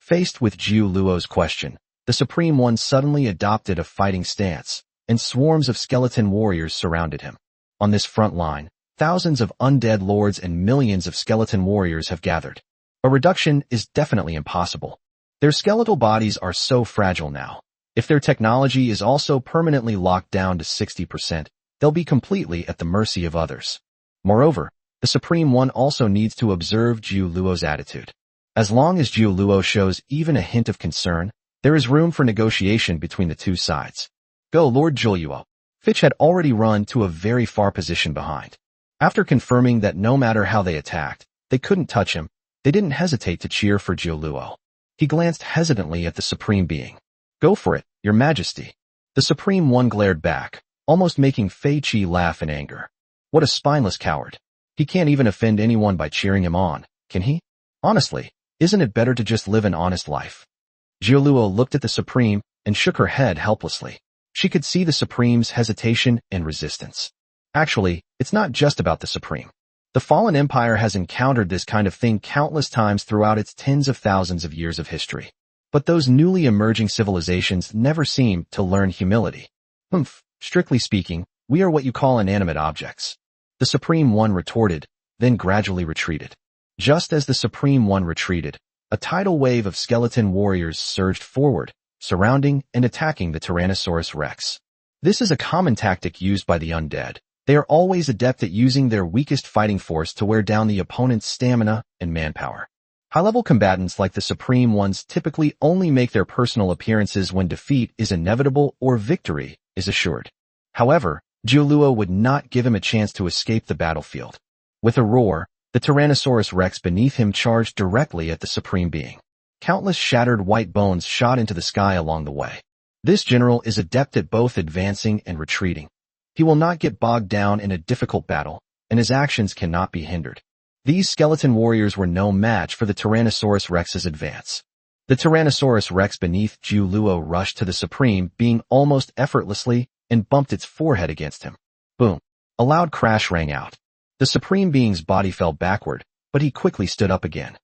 Faced with Jioluo's question, the Supreme One suddenly adopted a fighting stance, and swarms of skeleton warriors surrounded him. On this front line, thousands of undead lords and millions of skeleton warriors have gathered. A reduction is definitely impossible. Their skeletal bodies are so fragile now. If their technology is also permanently locked down to 60%, they'll be completely at the mercy of others. Moreover, the Supreme One also needs to observe Jioluo's attitude. As long as Jioluo shows even a hint of concern, there is room for negotiation between the two sides. Go, Lord Jioluo. Fitch had already run to a very far position behind. After confirming that no matter how they attacked, they couldn't touch him, they didn't hesitate to cheer for Jioluo. He glanced hesitantly at the Supreme Being. Go for it, Your Majesty. The Supreme One glared back, almost making Fei Qi laugh in anger. What a spineless coward. He can't even offend anyone by cheering him on, can he? Honestly, isn't it better to just live an honest life? Jioluo looked at the Supreme and shook her head helplessly. She could see the Supreme's hesitation and resistance. Actually, it's not just about the Supreme. The Fallen Empire has encountered this kind of thing countless times throughout its tens of thousands of years of history. But those newly emerging civilizations never seem to learn humility. Strictly speaking, we are what you call inanimate objects. The Supreme One retorted, then gradually retreated. Just as the Supreme One retreated, a tidal wave of skeleton warriors surged forward, surrounding and attacking the Tyrannosaurus Rex. This is a common tactic used by the undead. They are always adept at using their weakest fighting force to wear down the opponent's stamina and manpower. High-level combatants like the Supreme Ones typically only make their personal appearances when defeat is inevitable or victory is assured. However, Jioluo would not give him a chance to escape the battlefield. With a roar, the Tyrannosaurus Rex beneath him charged directly at the Supreme Being. Countless shattered white bones shot into the sky along the way. This general is adept at both advancing and retreating. He will not get bogged down in a difficult battle, and his actions cannot be hindered. These skeleton warriors were no match for the Tyrannosaurus Rex's advance. The Tyrannosaurus Rex beneath Jioluo rushed to the Supreme Being almost effortlessly and bumped its forehead against him. Boom! A loud crash rang out. The Supreme Being's body fell backward, but he quickly stood up again.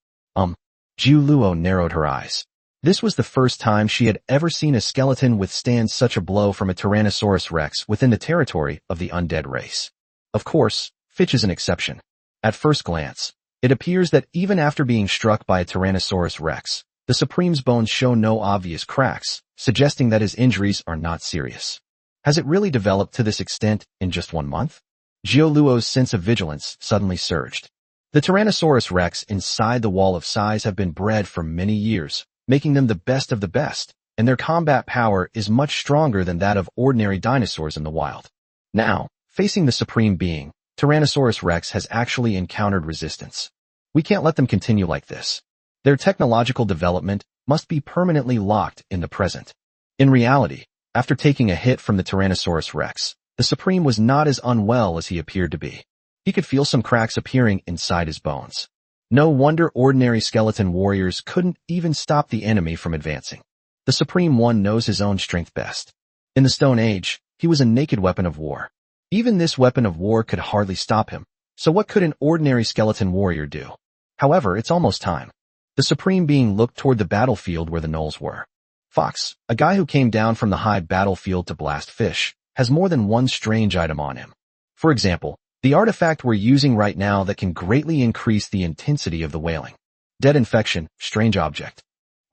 Jioluo narrowed her eyes. This was the first time she had ever seen a skeleton withstand such a blow from a Tyrannosaurus Rex within the territory of the undead race. Of course, Fitch is an exception. At first glance, it appears that even after being struck by a Tyrannosaurus Rex, the Supreme's bones show no obvious cracks, suggesting that his injuries are not serious. Has it really developed to this extent in just 1 month? Jioluo's sense of vigilance suddenly surged. The Tyrannosaurus Rex inside the Wall of Size have been bred for many years, making them the best of the best, and their combat power is much stronger than that of ordinary dinosaurs in the wild. Now, facing the Supreme Being, Tyrannosaurus Rex has actually encountered resistance. We can't let them continue like this. Their technological development must be permanently locked in the present. In reality, after taking a hit from the Tyrannosaurus Rex, the Supreme was not as unwell as he appeared to be. He could feel some cracks appearing inside his bones. No wonder ordinary skeleton warriors couldn't even stop the enemy from advancing. The Supreme One knows his own strength best. In the Stone Age, he was a naked weapon of war. Even this weapon of war could hardly stop him, so what could an ordinary skeleton warrior do? However, it's almost time. The Supreme Being looked toward the battlefield where the Knolls were. Fox, a guy who came down from the high battlefield to blast fish, has more than one strange item on him. For example, the artifact we're using right now that can greatly increase the intensity of the wailing. Dead infection, strange object.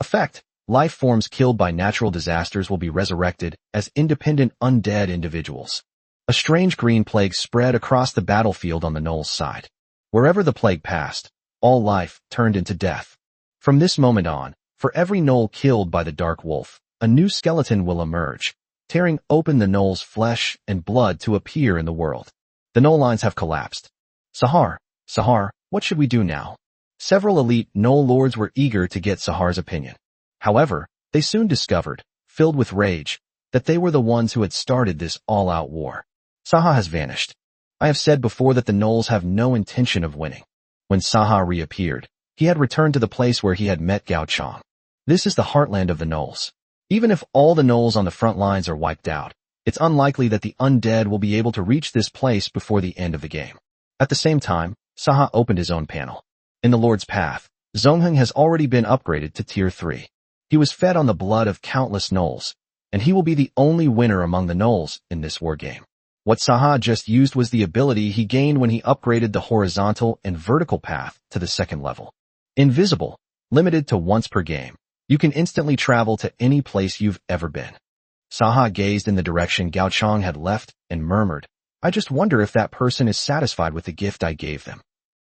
Effect. Life forms killed by natural disasters will be resurrected as independent undead individuals. A strange green plague spread across the battlefield on the Null's side. Wherever the plague passed, all life turned into death. From this moment on, for every Null killed by the Dark Wolf, a new skeleton will emerge, tearing open the Null's flesh and blood to appear in the world. The Null lines have collapsed. Sahar, what should we do now? Several elite Null lords were eager to get Sahar's opinion. However, they soon discovered, filled with rage, that they were the ones who had started this all-out war. Sahar has vanished. I have said before that the Nulls have no intention of winning. When Sahar reappeared, he had returned to the place where he had met Gao Chang. This is the heartland of the Nulls. Even if all the Nulls on the front lines are wiped out, it's unlikely that the undead will be able to reach this place before the end of the game. At the same time, Sahar opened his own panel. In the Lord's Path, Zongheng has already been upgraded to Tier 3. He was fed on the blood of countless Nulls, and he will be the only winner among the Nulls in this war game. What Sahar just used was the ability he gained when he upgraded the horizontal and vertical path to the second level. Invisible, limited to once per game, you can instantly travel to any place you've ever been. Sahar gazed in the direction Gao Chang had left and murmured, I just wonder if that person is satisfied with the gift I gave them.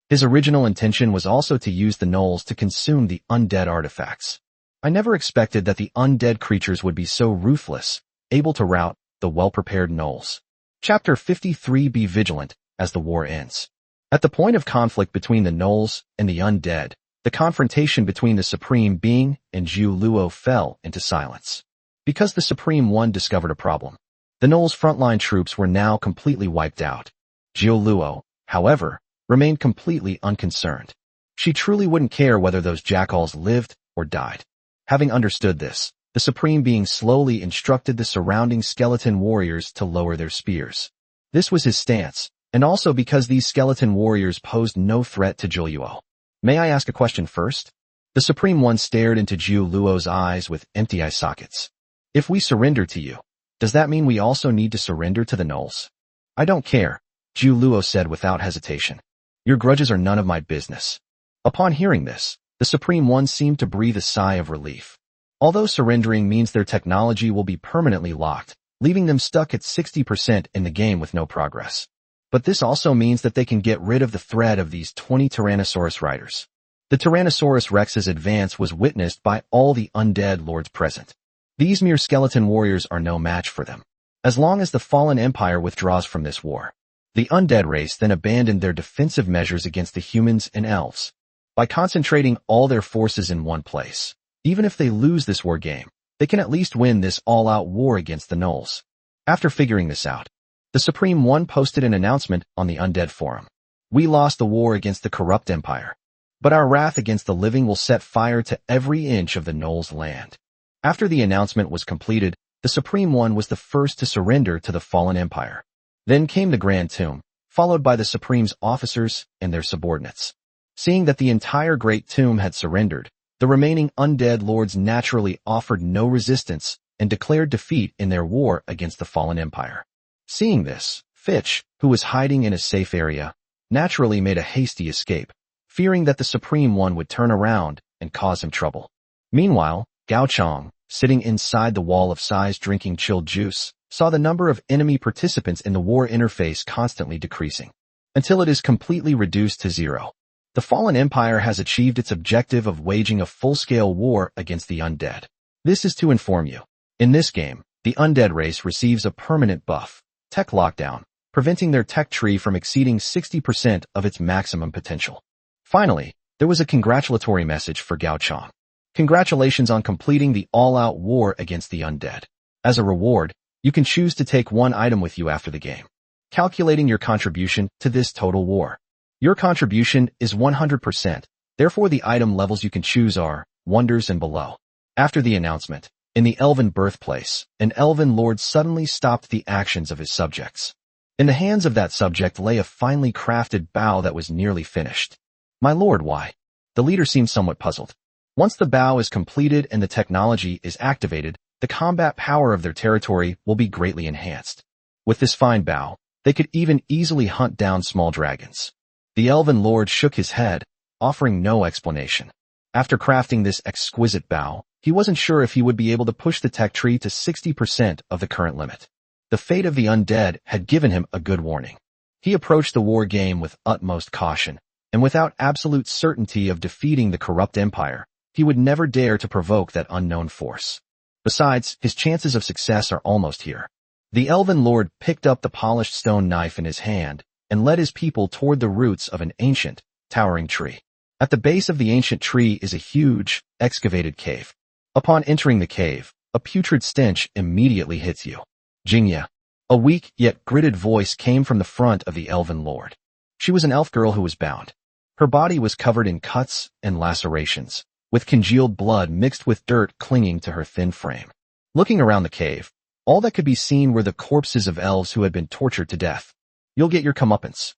His original intention was also to use the Nulls to consume the undead artifacts. I never expected that the undead creatures would be so ruthless, able to rout the well-prepared Nulls. Chapter 53. Be vigilant as the war ends. At the point of conflict between the Nulls and the undead, the confrontation between the Supreme Being and Zhu Luo fell into silence. Because the Supreme One discovered a problem, the Nulls' frontline troops were now completely wiped out. Zhu Luo, however, remained completely unconcerned. She truly wouldn't care whether those jackals lived or died. Having understood this, the Supreme Being slowly instructed the surrounding skeleton warriors to lower their spears. This was his stance, and also because these skeleton warriors posed no threat to Zhu Luo. May I ask a question first? The Supreme One stared into Zhu Luo's eyes with empty eye sockets. If we surrender to you, does that mean we also need to surrender to the Nulls? I don't care, Zhu Luo said without hesitation. Your grudges are none of my business. Upon hearing this, the Supreme One seemed to breathe a sigh of relief. Although surrendering means their technology will be permanently locked, leaving them stuck at 60% in the game with no progress. But this also means that they can get rid of the threat of these 20 Tyrannosaurus riders. The Tyrannosaurus Rex's advance was witnessed by all the undead lords present. These mere skeleton warriors are no match for them. As long as the fallen empire withdraws from this war, the undead race then abandoned their defensive measures against the humans and elves. By concentrating all their forces in one place, even if they lose this war game, they can at least win this all-out war against the Nulls. After figuring this out, the Supreme One posted an announcement on the Undead Forum. We lost the war against the corrupt empire, but our wrath against the living will set fire to every inch of the Nulls' land. After the announcement was completed, the Supreme One was the first to surrender to the fallen empire. Then came the Grand Tomb, followed by the Supreme's officers and their subordinates. Seeing that the entire Great Tomb had surrendered, the remaining undead lords naturally offered no resistance and declared defeat in their war against the fallen empire. Seeing this, Fitch, who was hiding in a safe area, naturally made a hasty escape, fearing that the Supreme One would turn around and cause him trouble. Meanwhile, Gao Chang, sitting inside the wall of size drinking chilled juice, saw the number of enemy participants in the war interface constantly decreasing, until it is completely reduced to 0. The fallen empire has achieved its objective of waging a full-scale war against the undead. This is to inform you. In this game, the undead race receives a permanent buff, Tech Lockdown, preventing their tech tree from exceeding 60% of its maximum potential. Finally, there was a congratulatory message for Gao Chang. Congratulations on completing the all-out war against the undead. As a reward, you can choose to take one item with you after the game, calculating your contribution to this total war. Your contribution is 100%, therefore the item levels you can choose are Wonders and below. After the announcement, in the elven birthplace, an elven lord suddenly stopped the actions of his subjects. In the hands of that subject lay a finely crafted bow that was nearly finished. My lord, why? The leader seemed somewhat puzzled. Once the bow is completed and the technology is activated, the combat power of their territory will be greatly enhanced. With this fine bow, they could even easily hunt down small dragons. The elven lord shook his head, offering no explanation. After crafting this exquisite bow, he wasn't sure if he would be able to push the tech tree to 60% of the current limit. The fate of the undead had given him a good warning. He approached the war game with utmost caution, and without absolute certainty of defeating the corrupt empire, he would never dare to provoke that unknown force. Besides, his chances of success are almost here. The elven lord picked up the polished stone knife in his hand and led his people toward the roots of an ancient, towering tree. At the base of the ancient tree is a huge, excavated cave. Upon entering the cave, a putrid stench immediately hits you. Jingya. A weak yet gritted voice came from the front of the elven lord. She was an elf girl who was bound. Her body was covered in cuts and lacerations, with congealed blood mixed with dirt clinging to her thin frame. Looking around the cave, all that could be seen were the corpses of elves who had been tortured to death. You'll get your comeuppance.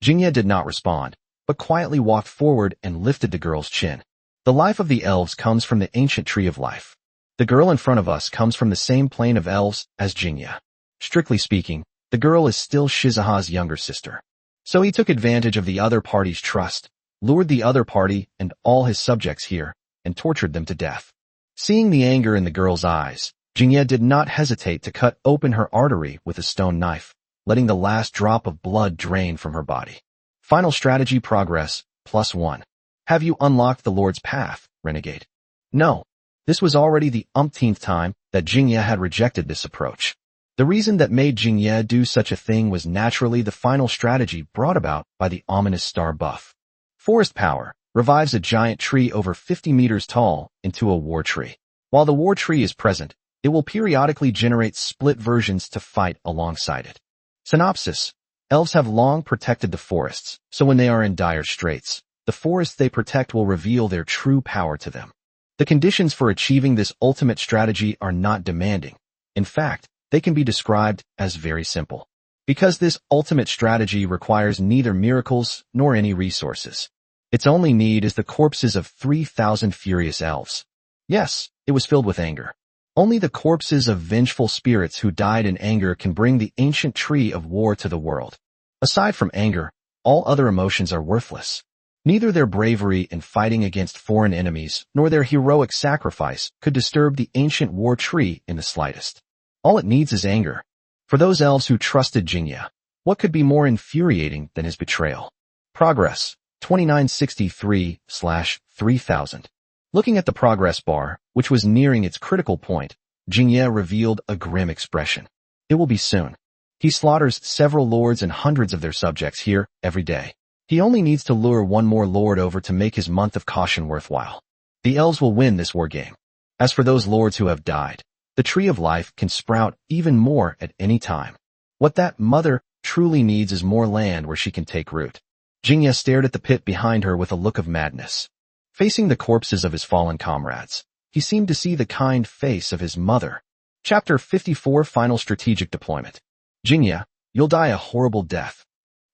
Jingya did not respond, but quietly walked forward and lifted the girl's chin. The life of the elves comes from the ancient tree of life. The girl in front of us comes from the same plane of elves as Jingya. Strictly speaking, the girl is still Shizuha's younger sister. So he took advantage of the other party's trust, lured the other party and all his subjects here, and tortured them to death. Seeing the anger in the girl's eyes, Jingya did not hesitate to cut open her artery with a stone knife, letting the last drop of blood drain from her body. Final strategy progress, +1. Have you unlocked the Lord's path, renegade? No. This was already the umpteenth time that Jingya had rejected this approach. The reason that made Jingya do such a thing was naturally the final strategy brought about by the ominous star buff. Forest power revives a giant tree over 50 meters tall into a war tree. While the war tree is present, it will periodically generate split versions to fight alongside it. Synopsis. Elves have long protected the forests, so when they are in dire straits, the forests they protect will reveal their true power to them. The conditions for achieving this ultimate strategy are not demanding. In fact, they can be described as very simple. Because this ultimate strategy requires neither miracles nor any resources. Its only need is the corpses of 3,000 furious elves. Yes, it was filled with anger. Only the corpses of vengeful spirits who died in anger can bring the ancient tree of war to the world. Aside from anger, all other emotions are worthless. Neither their bravery in fighting against foreign enemies nor their heroic sacrifice could disturb the ancient war tree in the slightest. All it needs is anger. For those elves who trusted Jingya, what could be more infuriating than his betrayal? Progress, 2963/3000. Looking at the progress bar, which was nearing its critical point, Jingya revealed a grim expression. It will be soon. He slaughters several lords and hundreds of their subjects here every day. He only needs to lure one more lord over to make his month of caution worthwhile. The elves will win this war game. As for those lords who have died, the tree of life can sprout even more at any time. What that mother truly needs is more land where she can take root. Jingya stared at the pit behind her with a look of madness. Facing the corpses of his fallen comrades, he seemed to see the kind face of his mother. Chapter 54 Final Strategic Deployment. Jingya, you'll die a horrible death.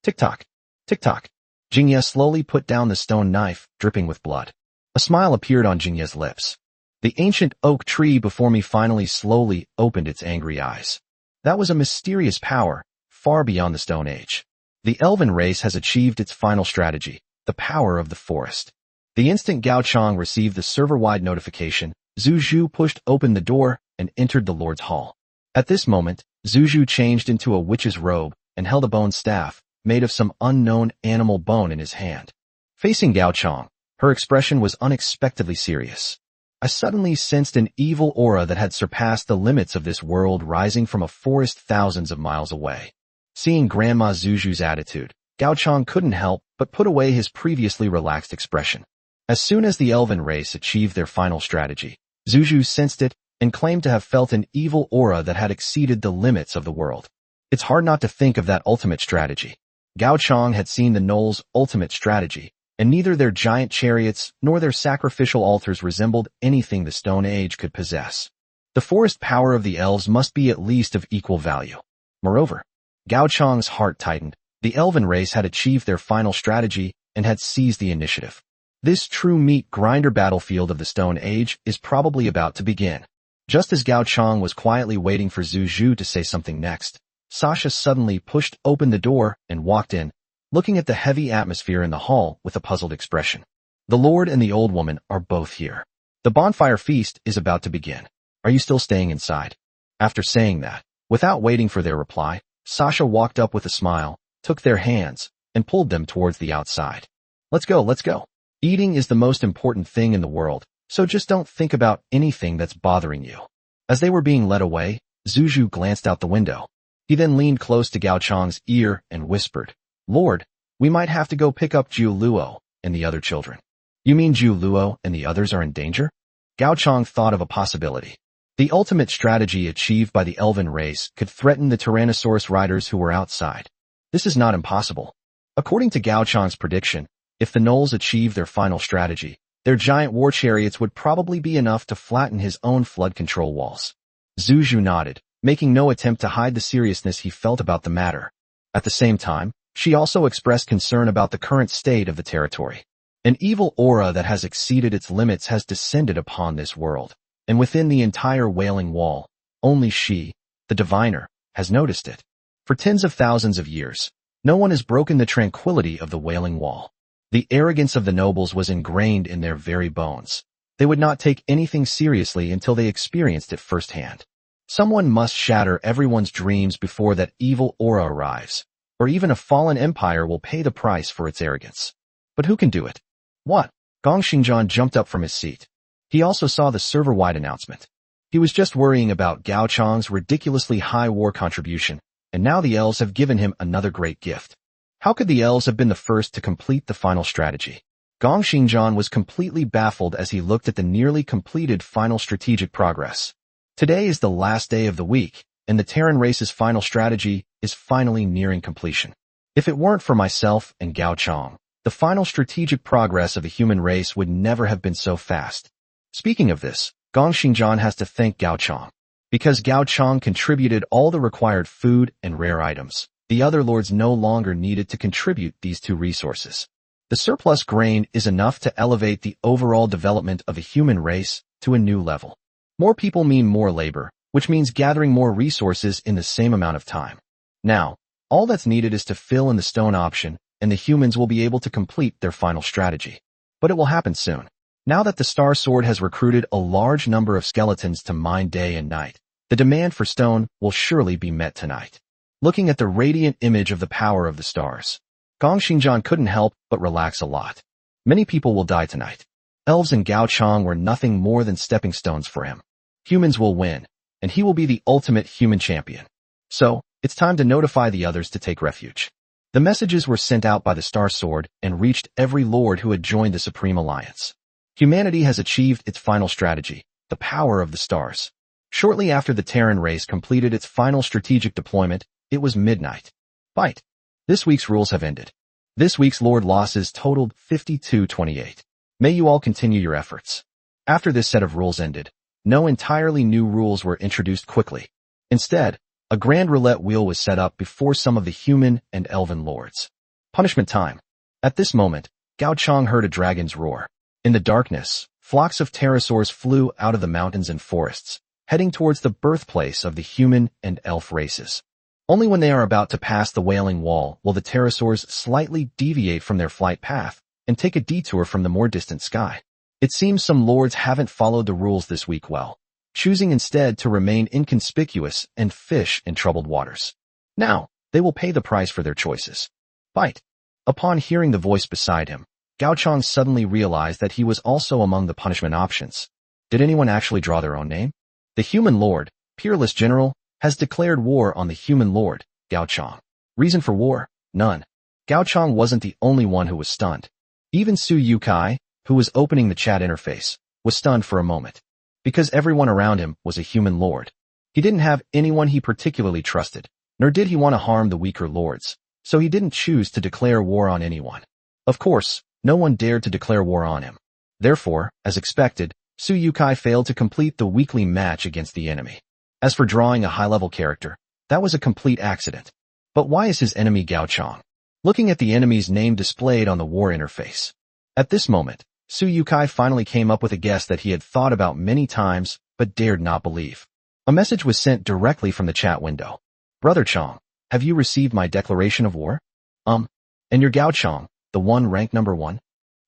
Tick-tock. Tick-tock. Jingya slowly put down the stone knife, dripping with blood. A smile appeared on Jingya's lips. The ancient oak tree before me finally slowly opened its angry eyes. That was a mysterious power, far beyond the Stone Age. The elven race has achieved its final strategy, the power of the forest. The instant Gao Chang received the server-wide notification, Zhu Zhu pushed open the door and entered the Lord's Hall. At this moment, Zhu Zhu changed into a witch's robe and held a bone staff, made of some unknown animal bone in his hand. Facing Gao Chang, her expression was unexpectedly serious. I suddenly sensed an evil aura that had surpassed the limits of this world rising from a forest thousands of miles away. Seeing Grandma Zhu Zhu's attitude, Gao Chang couldn't help but put away his previously relaxed expression. As soon as the elven race achieved their final strategy, Zhu Zhu sensed it and claimed to have felt an evil aura that had exceeded the limits of the world. It's hard not to think of that ultimate strategy. Gao Chang had seen the Null's ultimate strategy, and neither their giant chariots nor their sacrificial altars resembled anything the Stone Age could possess. The forest power of the elves must be at least of equal value. Moreover, Gao Chang's heart tightened. The elven race had achieved their final strategy and had seized the initiative. This true meat grinder battlefield of the Stone Age is probably about to begin. Just as Gao Chang was quietly waiting for Zhu Zhu to say something next, Sasha suddenly pushed open the door and walked in, looking at the heavy atmosphere in the hall with a puzzled expression. The Lord and the old woman are both here. The bonfire feast is about to begin. Are you still staying inside? After saying that, without waiting for their reply, Sasha walked up with a smile, took their hands, and pulled them towards the outside. Let's go, let's go. Eating is the most important thing in the world, so just don't think about anything that's bothering you. As they were being led away, Zuju glanced out the window. He then leaned close to Gao Chang's ear and whispered, Lord, we might have to go pick up Ju Luo and the other children. You mean Ju Luo and the others are in danger? Gao Chang thought of a possibility. The ultimate strategy achieved by the elven race could threaten the Tyrannosaurus riders who were outside. This is not impossible. According to Gao Chang's prediction, if the Nulls achieve their final strategy, their giant war chariots would probably be enough to flatten his own flood control walls. Zuju nodded, making no attempt to hide the seriousness he felt about the matter. At the same time, she also expressed concern about the current state of the territory. An evil aura that has exceeded its limits has descended upon this world, and within the entire Wailing Wall, only she, the diviner, has noticed it. For tens of thousands of years, no one has broken the tranquility of the Wailing Wall. The arrogance of the nobles was ingrained in their very bones. They would not take anything seriously until they experienced it firsthand. Someone must shatter everyone's dreams before that evil aura arrives, or even a fallen empire will pay the price for its arrogance. But who can do it? What? Gong Xingjian jumped up from his seat. He also saw the server-wide announcement. He was just worrying about Gao Chang's ridiculously high war contribution, and now the elves have given him another great gift. How could the elves have been the first to complete the final strategy? Gong Xingjian was completely baffled as he looked at the nearly completed final strategic progress. Today is the last day of the week, and the Terran race's final strategy is finally nearing completion. If it weren't for myself and Gao Chang, the final strategic progress of the human race would never have been so fast. Speaking of this, Gong Xingjian has to thank Gao Chang. Because Gao Chang contributed all the required food and rare items, the other lords no longer needed to contribute these two resources. The surplus grain is enough to elevate the overall development of the human race to a new level. More people mean more labor, which means gathering more resources in the same amount of time. Now, all that's needed is to fill in the stone option, and the humans will be able to complete their final strategy. But it will happen soon. Now that the Star Sword has recruited a large number of skeletons to mine day and night, the demand for stone will surely be met tonight. Looking at the radiant image of the power of the stars, Gong Xingjian couldn't help but relax a lot. Many people will die tonight. Elves and Gao Chang were nothing more than stepping stones for him. Humans will win, and he will be the ultimate human champion. So, it's time to notify the others to take refuge. The messages were sent out by the Star Sword and reached every lord who had joined the Supreme Alliance. Humanity has achieved its final strategy, the power of the stars. Shortly after the Terran race completed its final strategic deployment, it was midnight. Fight. This week's rules have ended. This week's lord losses totaled 52-28. May you all continue your efforts. After this set of rules ended, no entirely new rules were introduced quickly. Instead, a grand roulette wheel was set up before some of the human and elven lords. Punishment time. At this moment, Gao Chang heard a dragon's roar. In the darkness, flocks of pterosaurs flew out of the mountains and forests, heading towards the birthplace of the human and elf races. Only when they are about to pass the Wailing Wall will the pterosaurs slightly deviate from their flight path and take a detour from the more distant sky. It seems some lords haven't followed the rules this week well, choosing instead to remain inconspicuous and fish in troubled waters. Now, they will pay the price for their choices. Fight. Upon hearing the voice beside him, Gao Chang suddenly realized that he was also among the punishment options. Did anyone actually draw their own name? The human lord, peerless general, has declared war on the human lord, Gao Chang. Reason for war? None. Gao Chang wasn't the only one who was stunned. Even Suyukai, who was opening the chat interface, was stunned for a moment. Because everyone around him was a human lord. He didn't have anyone he particularly trusted, nor did he want to harm the weaker lords, so he didn't choose to declare war on anyone. Of course, no one dared to declare war on him. Therefore, as expected, Suyukai failed to complete the weekly match against the enemy. As for drawing a high-level character, that was a complete accident. But why is his enemy Gao Chang? Looking at the enemy's name displayed on the war interface. At this moment, Suyukai finally came up with a guess that he had thought about many times, but dared not believe. A message was sent directly from the chat window. Brother Chang, have you received my declaration of war? And you're Gao Chang, the one ranked number 1?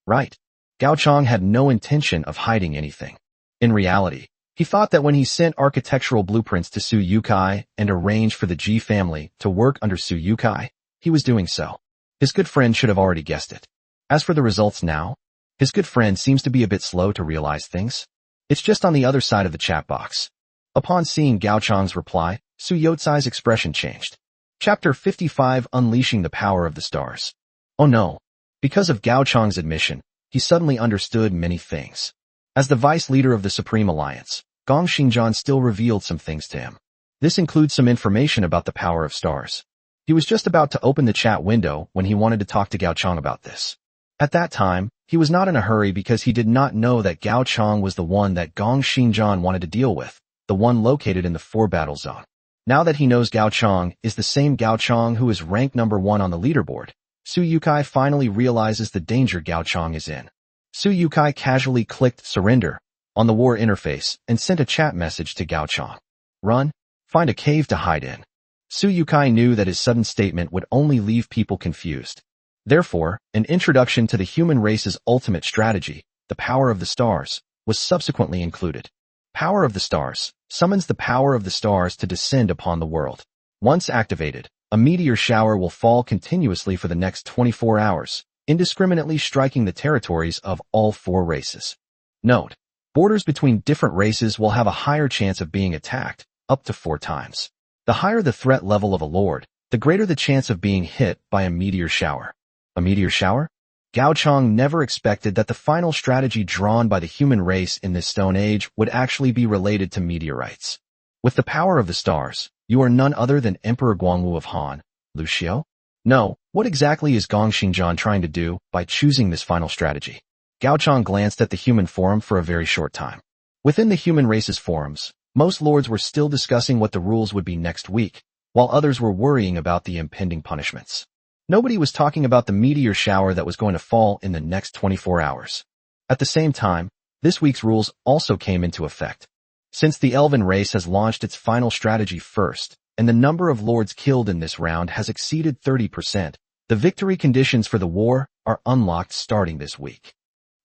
Right. Gao Chang had no intention of hiding anything. In reality, he thought that when he sent architectural blueprints to Suyukai and arranged for the Ji family to work under Suyukai, he was doing so. His good friend should have already guessed it. As for the results now, his good friend seems to be a bit slow to realize things. It's just on the other side of the chat box. Upon seeing Gao Chang's reply, Su Yotsai's expression changed. Chapter 55 Unleashing the Power of the Stars. Oh no. Because of Gao Chang's admission, he suddenly understood many things. As the vice leader of the Supreme Alliance, Gong Xingjian still revealed some things to him. This includes some information about the power of stars. He was just about to open the chat window when he wanted to talk to Gao Chang about this. At that time, he was not in a hurry because he did not know that Gao Chang was the one that Gong Xingjian wanted to deal with, the one located in the 4-battle zone. Now that he knows Gao Chang is the same Gao Chang who is ranked number 1 on the leaderboard, Suyukai finally realizes the danger Gao Chang is in. Suyukai casually clicked surrender on the war interface and sent a chat message to Gao Chang. Run, find a cave to hide in. Suyukai knew that his sudden statement would only leave people confused. Therefore, an introduction to the human race's ultimate strategy, the power of the stars, was subsequently included. Power of the stars summons the power of the stars to descend upon the world. Once activated, a meteor shower will fall continuously for the next 24 hours, indiscriminately striking the territories of all 4 races. Note, borders between different races will have a higher chance of being attacked, up to 4 times. The higher the threat level of a lord, the greater the chance of being hit by a meteor shower. A meteor shower? Gao Chang never expected that the final strategy drawn by the human race in this Stone Age would actually be related to meteorites. With the power of the stars, you are none other than Emperor Guangwu of Han, Lucio? No, what exactly is Gong Xingjian trying to do by choosing this final strategy? Gao Chang glanced at the human forum for a very short time. Within the human race's forums, most lords were still discussing what the rules would be next week, while others were worrying about the impending punishments. Nobody was talking about the meteor shower that was going to fall in the next 24 hours. At the same time, this week's rules also came into effect. Since the elven race has launched its final strategy first, and the number of lords killed in this round has exceeded 30%, the victory conditions for the war are unlocked starting this week.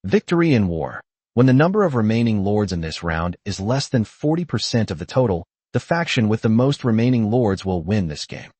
Victory in war. When the number of remaining lords in this round is less than 40% of the total, the faction with the most remaining lords will win this game.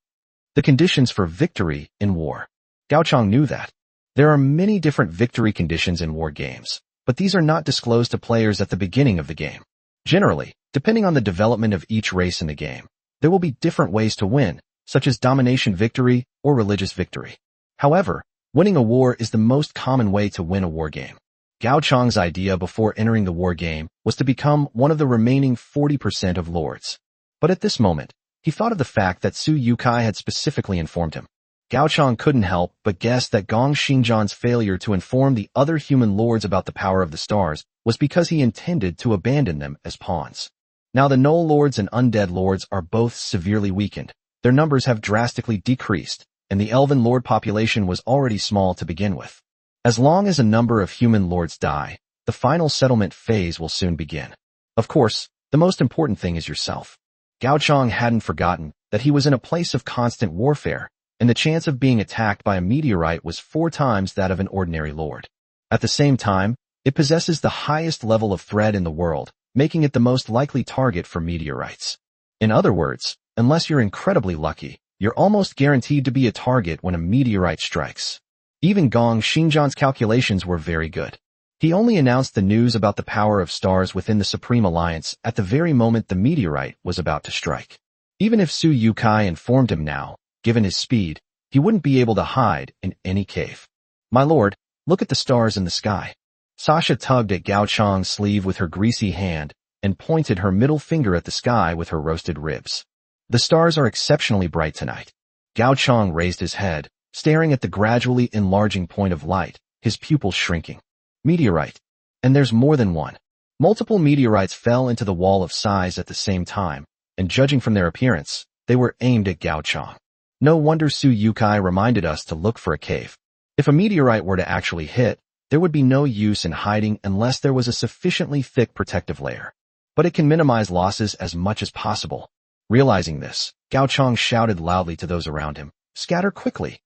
The conditions for victory in war. Gao Chang knew that. There are many different victory conditions in war games, but these are not disclosed to players at the beginning of the game. Generally, depending on the development of each race in the game, there will be different ways to win, such as domination victory or religious victory. However, winning a war is the most common way to win a war game. Gao Chang's idea before entering the war game was to become one of the remaining 40% of lords. But at this moment, he thought of the fact that Suyukai had specifically informed him. Gao Chang couldn't help but guess that Gong Xingjian's failure to inform the other human lords about the power of the stars was because he intended to abandon them as pawns. Now the Null lords and undead lords are both severely weakened. Their numbers have drastically decreased, and the elven lord population was already small to begin with. As long as a number of human lords die, the final settlement phase will soon begin. Of course, the most important thing is yourself. Gao Chang hadn't forgotten that he was in a place of constant warfare, and the chance of being attacked by a meteorite was 4 times that of an ordinary lord. At the same time, it possesses the highest level of threat in the world, making it the most likely target for meteorites. In other words, unless you're incredibly lucky, you're almost guaranteed to be a target when a meteorite strikes. Even Gong Xingjian's calculations were very good. He only announced the news about the power of stars within the Supreme Alliance at the very moment the meteorite was about to strike. Even if Suyukai informed him now, given his speed, he wouldn't be able to hide in any cave. My lord, look at the stars in the sky. Sasha tugged at Gao Chang's sleeve with her greasy hand and pointed her middle finger at the sky with her roasted ribs. The stars are exceptionally bright tonight. Gao Chang raised his head, staring at the gradually enlarging point of light, his pupils shrinking. Meteorite. And there's more than one. Multiple meteorites fell into the wall of size at the same time, and judging from their appearance, they were aimed at Gao Chang. No wonder Suyukai reminded us to look for a cave. If a meteorite were to actually hit, there would be no use in hiding unless there was a sufficiently thick protective layer. But it can minimize losses as much as possible. Realizing this, Gao Chang shouted loudly to those around him, "Scatter quickly."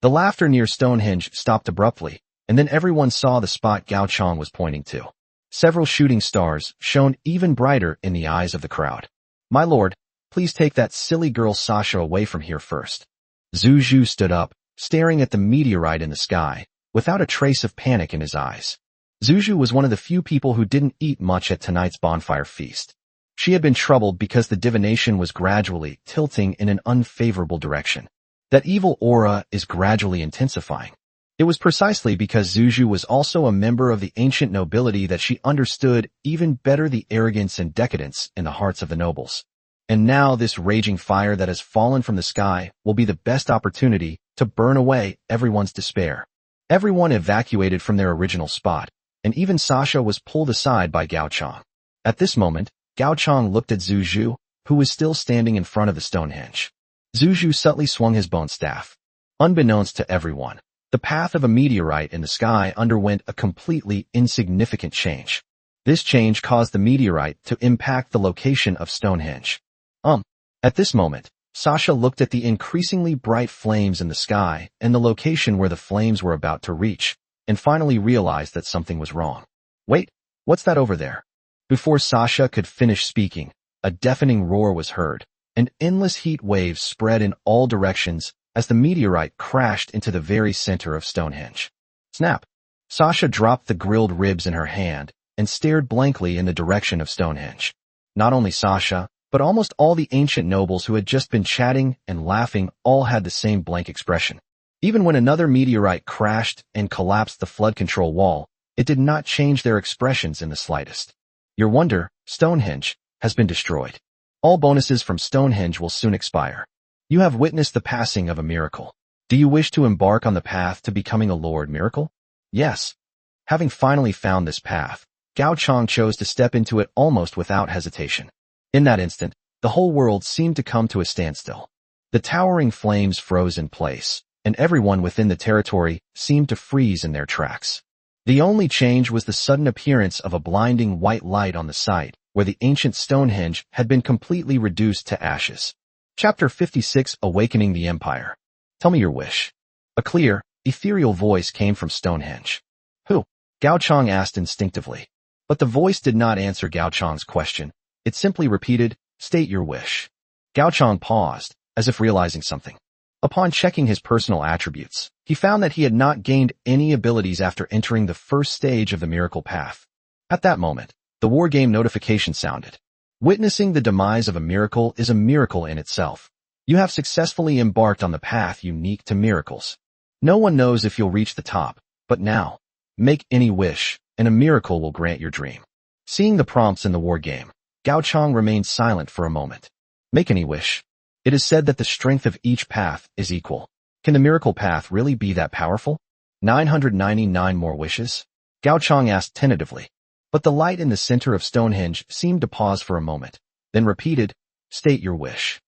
The laughter near Stonehenge stopped abruptly, and then everyone saw the spot Gao Chang was pointing to. Several shooting stars shone even brighter in the eyes of the crowd. My lord, please take that silly girl Sasha away from here first. Zhu Zhu stood up, staring at the meteorite in the sky, without a trace of panic in his eyes. Zhu Zhu was one of the few people who didn't eat much at tonight's bonfire feast. She had been troubled because the divination was gradually tilting in an unfavorable direction. That evil aura is gradually intensifying. It was precisely because Zhu Zhu was also a member of the ancient nobility that she understood even better the arrogance and decadence in the hearts of the nobles. And now this raging fire that has fallen from the sky will be the best opportunity to burn away everyone's despair. Everyone evacuated from their original spot, and even Sasha was pulled aside by Gao Chang. At this moment, Gao Chang looked at Zhu Zhu, who was still standing in front of the Stonehenge. Zhu Zhu subtly swung his bone staff. Unbeknownst to everyone, the path of a meteorite in the sky underwent a completely insignificant change. This change caused the meteorite to impact the location of Stonehenge. At this moment, Sasha looked at the increasingly bright flames in the sky and the location where the flames were about to reach, and finally realized that something was wrong. Wait, what's that over there? Before Sasha could finish speaking, a deafening roar was heard, and endless heat waves spread in all directions as the meteorite crashed into the very center of Stonehenge. Snap! Sasha dropped the grilled ribs in her hand and stared blankly in the direction of Stonehenge. Not only Sasha, but almost all the ancient nobles who had just been chatting and laughing all had the same blank expression. Even when another meteorite crashed and collapsed the flood control wall, it did not change their expressions in the slightest. Your wonder, Stonehenge, has been destroyed. All bonuses from Stonehenge will soon expire. You have witnessed the passing of a miracle. Do you wish to embark on the path to becoming a Lord Miracle? Yes. Having finally found this path, Gao Chang chose to step into it almost without hesitation. In that instant, the whole world seemed to come to a standstill. The towering flames froze in place, and everyone within the territory seemed to freeze in their tracks. The only change was the sudden appearance of a blinding white light on the site, where the ancient Stonehenge had been completely reduced to ashes. Chapter 56, Awakening the Empire. Tell me your wish. A clear, ethereal voice came from Stonehenge. Who? Gao Chang asked instinctively. But the voice did not answer Gao Chang's question. It simply repeated, state your wish. Gao Chang paused, as if realizing something. Upon checking his personal attributes, he found that he had not gained any abilities after entering the first stage of the miracle path. At that moment, the war game notification sounded. Witnessing the demise of a miracle is a miracle in itself. You have successfully embarked on the path unique to miracles. No one knows if you'll reach the top, but now, make any wish, and a miracle will grant your dream. Seeing the prompts in the war game, Gao Chang remained silent for a moment. Make any wish. It is said that the strength of each path is equal. Can the miracle path really be that powerful? 999 more wishes? Gao Chang asked tentatively. But the light in the center of Stonehenge seemed to pause for a moment, then repeated, state your wish.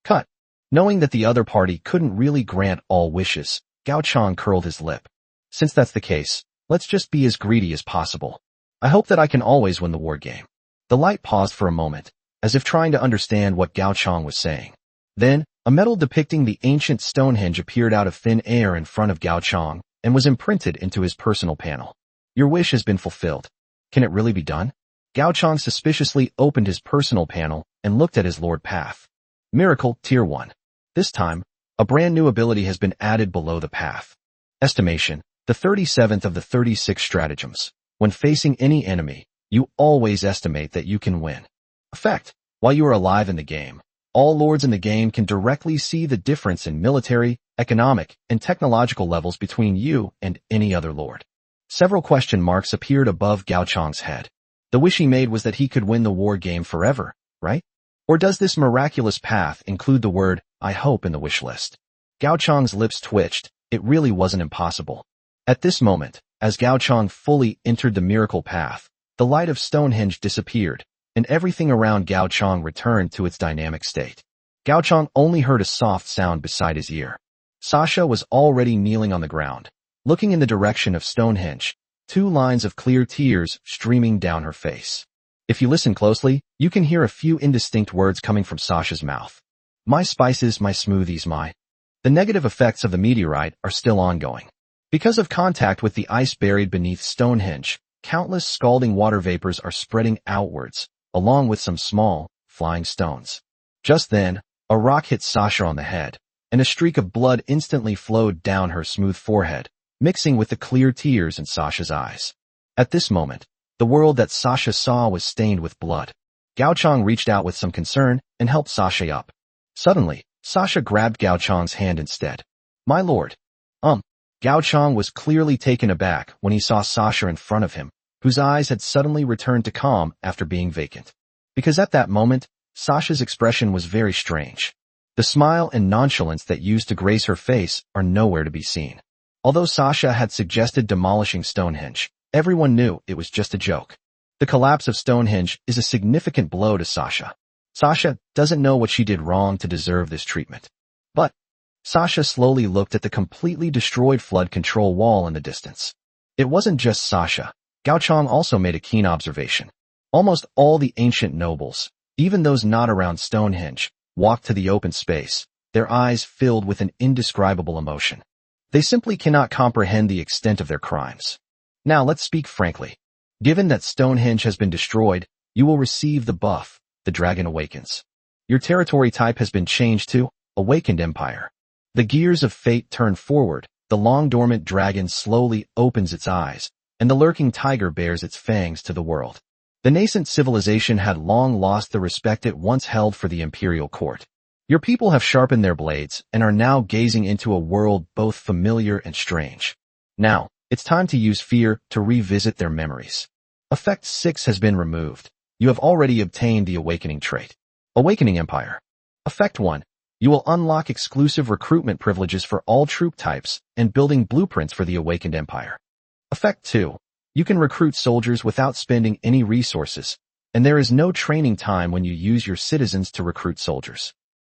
Cut. Knowing that the other party couldn't really grant all wishes, Gao Chang curled his lip. Since that's the case, let's just be as greedy as possible. I hope that I can always win the war game. The light paused for a moment, as if trying to understand what Gao Chang was saying. Then, a medal depicting the ancient Stonehenge appeared out of thin air in front of Gao Chang and was imprinted into his personal panel. Your wish has been fulfilled. Can it really be done? Gao Chang suspiciously opened his personal panel and looked at his Lord Path. Miracle, Tier 1. This time, a brand new ability has been added below the path. Estimation, the 37th of the 36 stratagems. When facing any enemy, you always estimate that you can win. Effect, while you are alive in the game, all lords in the game can directly see the difference in military, economic, and technological levels between you and any other lord. Several question marks appeared above Gao Chang's head. The wish he made was that he could win the war game forever, right? Or does this miraculous path include the word, I hope, in the wish list? Gao Chang's lips twitched. It really wasn't impossible. At this moment, as Gao Chang fully entered the miracle path, the light of Stonehenge disappeared, and everything around Gao Chang returned to its dynamic state. Gao Chang only heard a soft sound beside his ear. Sasha was already kneeling on the ground, looking in the direction of Stonehenge, 2 lines of clear tears streaming down her face. If you listen closely, you can hear a few indistinct words coming from Sasha's mouth. My spices, my smoothies, my... The negative effects of the meteorite are still ongoing. Because of contact with the ice buried beneath Stonehenge, countless scalding water vapors are spreading outwards, along with some small, flying stones. Just then, a rock hit Sasha on the head, and a streak of blood instantly flowed down her smooth forehead, mixing with the clear tears in Sasha's eyes. At this moment, the world that Sasha saw was stained with blood. Gao Chang reached out with some concern and helped Sasha up. Suddenly, Sasha grabbed Gao Chang's hand instead. "My lord." Gao Chang was clearly taken aback when he saw Sasha in front of him, whose eyes had suddenly returned to calm after being vacant. Because at that moment, Sasha's expression was very strange. The smile and nonchalance that used to grace her face are nowhere to be seen. Although Sasha had suggested demolishing Stonehenge, everyone knew it was just a joke. The collapse of Stonehenge is a significant blow to Sasha. Sasha doesn't know what she did wrong to deserve this treatment. But Sasha slowly looked at the completely destroyed flood control wall in the distance. It wasn't just Sasha. Gao Chang also made a keen observation. Almost all the ancient nobles, even those not around Stonehenge, walked to the open space, their eyes filled with an indescribable emotion. They simply cannot comprehend the extent of their crimes. Now let's speak frankly. Given that Stonehenge has been destroyed, you will receive the buff, the Dragon Awakens. Your territory type has been changed to Awakened Empire. The gears of fate turn forward, the long-dormant dragon slowly opens its eyes, and the lurking tiger bares its fangs to the world. The nascent civilization had long lost the respect it once held for the imperial court. Your people have sharpened their blades and are now gazing into a world both familiar and strange. Now, it's time to use fear to revisit their memories. Effect 6 has been removed. You have already obtained the awakening trait. Awakening Empire. Effect 1. You will unlock exclusive recruitment privileges for all troop types and building blueprints for the Awakened Empire. Effect 2. You can recruit soldiers without spending any resources, and there is no training time when you use your citizens to recruit soldiers.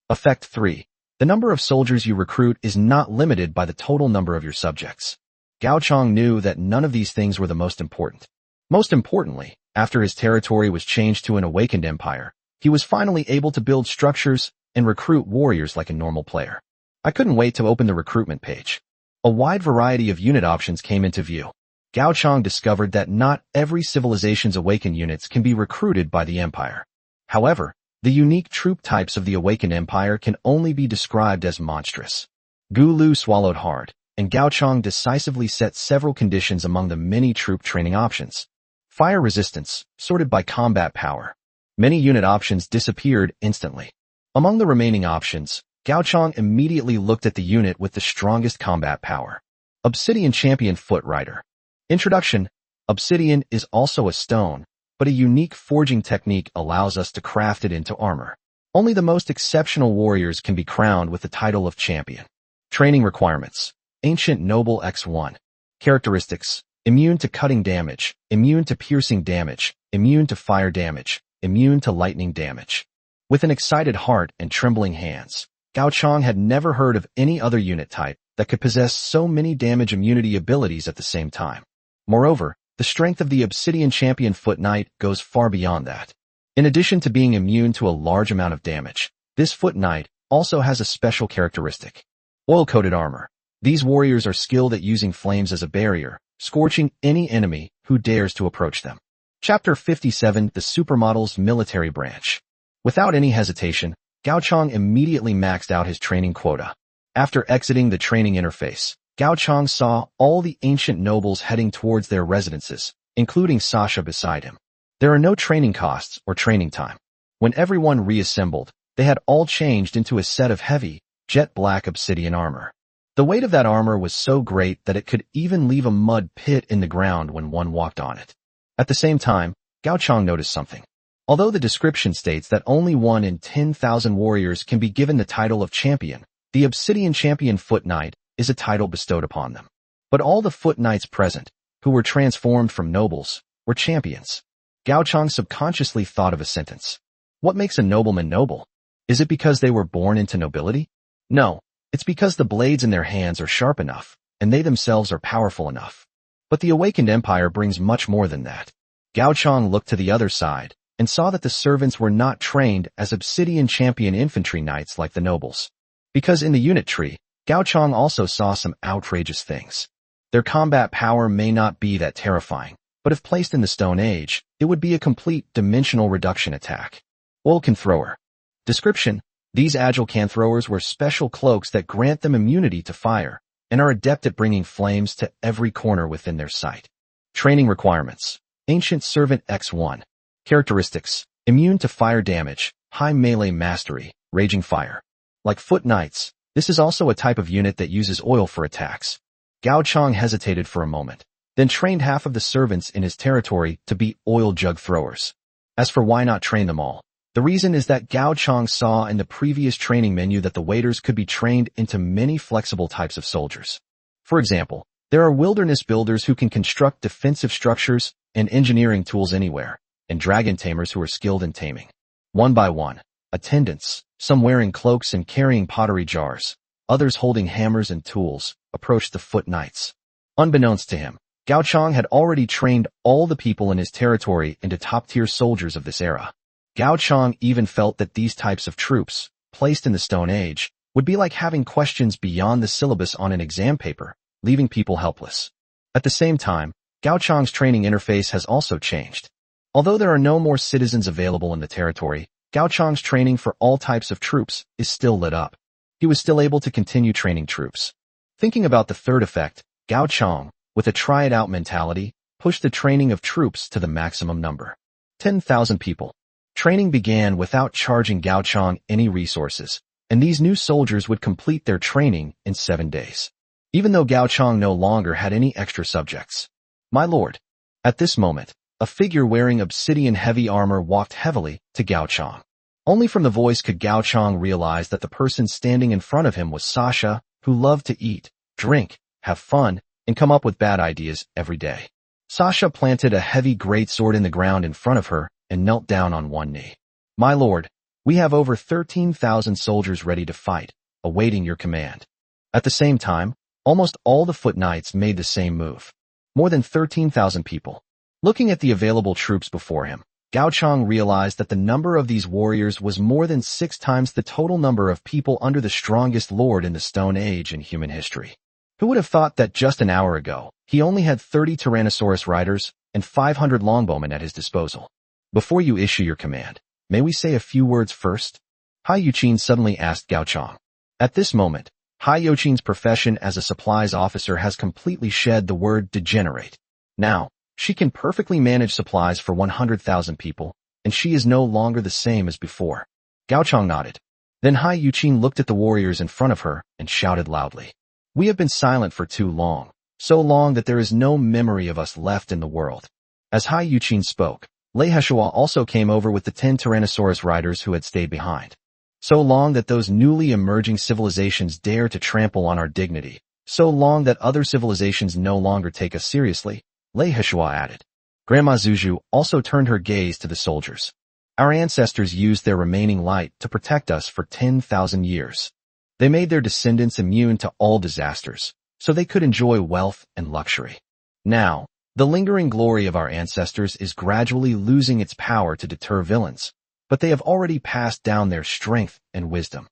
Effect 3. The number of soldiers you recruit is not limited by the total number of your subjects. Gao Chang knew that none of these things were the most important. Most importantly, after his territory was changed to an Awakened Empire, he was finally able to build structures and recruit warriors like a normal player. I couldn't wait to open the recruitment page. A wide variety of unit options came into view. Gao Chang discovered that not every civilization's awakened units can be recruited by the Empire. However, the unique troop types of the Awakened Empire can only be described as monstrous. Gu Lu swallowed hard, and Gao Chang decisively set several conditions among the many troop training options. Fire resistance, sorted by combat power. Many unit options disappeared instantly. Among the remaining options, Gao Chang immediately looked at the unit with the strongest combat power. Obsidian Champion Foot Rider. Introduction. Obsidian is also a stone, but a unique forging technique allows us to craft it into armor. Only the most exceptional warriors can be crowned with the title of champion. Training requirements. Ancient Noble X1. Characteristics. Immune to cutting damage, immune to piercing damage, immune to fire damage, immune to lightning damage. With an excited heart and trembling hands, Gao Chang had never heard of any other unit type that could possess so many damage immunity abilities at the same time. Moreover, the strength of the Obsidian Champion Foot Knight goes far beyond that. In addition to being immune to a large amount of damage, this Foot Knight also has a special characteristic. Oil-coated armor. These warriors are skilled at using flames as a barrier, scorching any enemy who dares to approach them. Chapter 57, The Supermodel's Military Branch. Without any hesitation, Gao Chang immediately maxed out his training quota. After exiting the training interface, Gao Chang saw all the ancient nobles heading towards their residences, including Sasha beside him. There are no training costs or training time. When everyone reassembled, they had all changed into a set of heavy, jet black obsidian armor. The weight of that armor was so great that it could even leave a mud pit in the ground when one walked on it. At the same time, Gao Chang noticed something. Although the description states that only 1 in 10,000 warriors can be given the title of champion, the Obsidian Champion Foot Knight is a title bestowed upon them. But all the Foot Knights present, who were transformed from nobles, were champions. Gao Chang subconsciously thought of a sentence. What makes a nobleman noble? Is it because they were born into nobility? No, it's because the blades in their hands are sharp enough, and they themselves are powerful enough. But the Awakened Empire brings much more than that. Gao Chang looked to the other side, and saw that the servants were not trained as Obsidian Champion Infantry Knights like the nobles. Because in the unit tree, Gao Chang also saw some outrageous things. Their combat power may not be that terrifying, but if placed in the Stone Age, it would be a complete dimensional reduction attack. Oil can thrower. Description: these agile can throwers wear special cloaks that grant them immunity to fire, and are adept at bringing flames to every corner within their sight. Training requirements. Ancient Servant X1. Characteristics: immune to fire damage, high melee mastery, raging fire. Like Foot Knights, this is also a type of unit that uses oil for attacks. Gao Chang hesitated for a moment, then trained half of the servants in his territory to be oil jug throwers. As for why not train them all, the reason is that Gao Chang saw in the previous training menu that the waiters could be trained into many flexible types of soldiers. For example, there are wilderness builders who can construct defensive structures and engineering tools anywhere, and dragon tamers who are skilled in taming. One by one, attendants, some wearing cloaks and carrying pottery jars, others holding hammers and tools, approached the Foot Knights. Unbeknownst to him, Gao Chang had already trained all the people in his territory into top-tier soldiers of this era. Gao Chang even felt that these types of troops, placed in the Stone Age, would be like having questions beyond the syllabus on an exam paper, leaving people helpless. At the same time, Gao Chang's training interface has also changed. Although there are no more citizens available in the territory, Gao Chang's training for all types of troops is still lit up. He was still able to continue training troops. Thinking about the third effect, Gao Chang, with a try-it-out mentality, pushed the training of troops to the maximum number. 10,000 people. Training began without charging Gao Chang any resources, and these new soldiers would complete their training in 7 days. Even though Gao Chang no longer had any extra subjects. My lord. At this moment, a figure wearing obsidian heavy armor walked heavily to Gao Chang. Only from the voice could Gao Chang realize that the person standing in front of him was Sasha, who loved to eat, drink, have fun, and come up with bad ideas every day. Sasha planted a heavy greatsword in the ground in front of her and knelt down on one knee. My lord, we have over 13,000 soldiers ready to fight, awaiting your command. At the same time, almost all the Foot Knights made the same move. More than 13,000 people. Looking at the available troops before him, Gao Chang realized that the number of these warriors was more than 6 times the total number of people under the strongest lord in the Stone Age in human history. Who would have thought that just an hour ago, he only had 30 Tyrannosaurus riders and 500 longbowmen at his disposal? Before you issue your command, may we say a few words first? Hai Yuqin suddenly asked Gao Chang. At this moment, Hai Yuqin's profession as a supplies officer has completely shed the word degenerate. Now, she can perfectly manage supplies for 100,000 people, and she is no longer the same as before. Gao Chang nodded. Then Hai Yuqin looked at the warriors in front of her and shouted loudly. We have been silent for too long, so long that there is no memory of us left in the world. As Hai Yuqin spoke, Lei Heshua also came over with the 10 Tyrannosaurus riders who had stayed behind. So long that those newly emerging civilizations dare to trample on our dignity, so long that other civilizations no longer take us seriously, Lei Heshua added. Grandma Zuju also turned her gaze to the soldiers. Our ancestors used their remaining light to protect us for 10,000 years. They made their descendants immune to all disasters, so they could enjoy wealth and luxury. Now, the lingering glory of our ancestors is gradually losing its power to deter villains, but they have already passed down their strength and wisdom.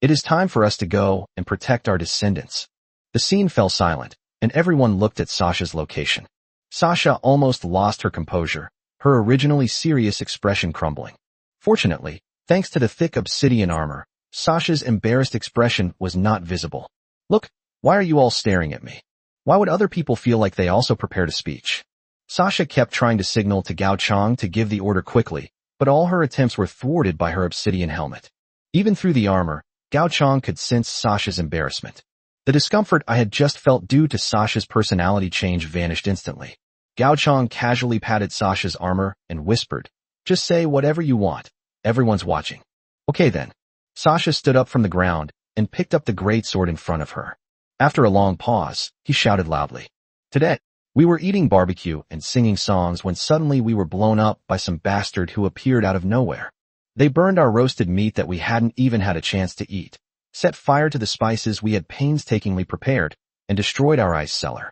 It is time for us to go and protect our descendants. The scene fell silent, and everyone looked at Sasha's location. Sasha almost lost her composure, her originally serious expression crumbling. Fortunately, thanks to the thick obsidian armor, Sasha's embarrassed expression was not visible. Look, why are you all staring at me? Why would other people feel like they also prepared a speech? Sasha kept trying to signal to Gao Chang to give the order quickly, but all her attempts were thwarted by her obsidian helmet. Even through the armor, Gao Chang could sense Sasha's embarrassment. The discomfort I had just felt due to Sasha's personality change vanished instantly. Gao Chang casually patted Sasha's armor and whispered, "Just say whatever you want. Everyone's watching." Okay then. Sasha stood up from the ground and picked up the greatsword in front of her. After a long pause, he shouted loudly. Today, we were eating barbecue and singing songs when suddenly we were blown up by some bastard who appeared out of nowhere. They burned our roasted meat that we hadn't even had a chance to eat, set fire to the spices we had painstakingly prepared, and destroyed our ice cellar.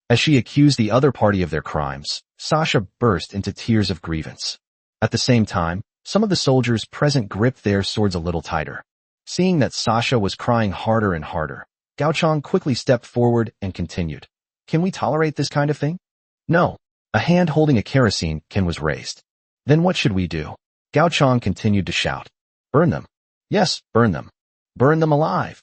As she accused the other party of their crimes, Sasha burst into tears of grievance. At the same time, some of the soldiers present gripped their swords a little tighter. Seeing that Sasha was crying harder and harder, Gao Chang quickly stepped forward and continued. Can we tolerate this kind of thing? No. A hand holding a kerosene can was raised. Then what should we do? Gao Chang continued to shout. Burn them. Yes, burn them. Burn them alive.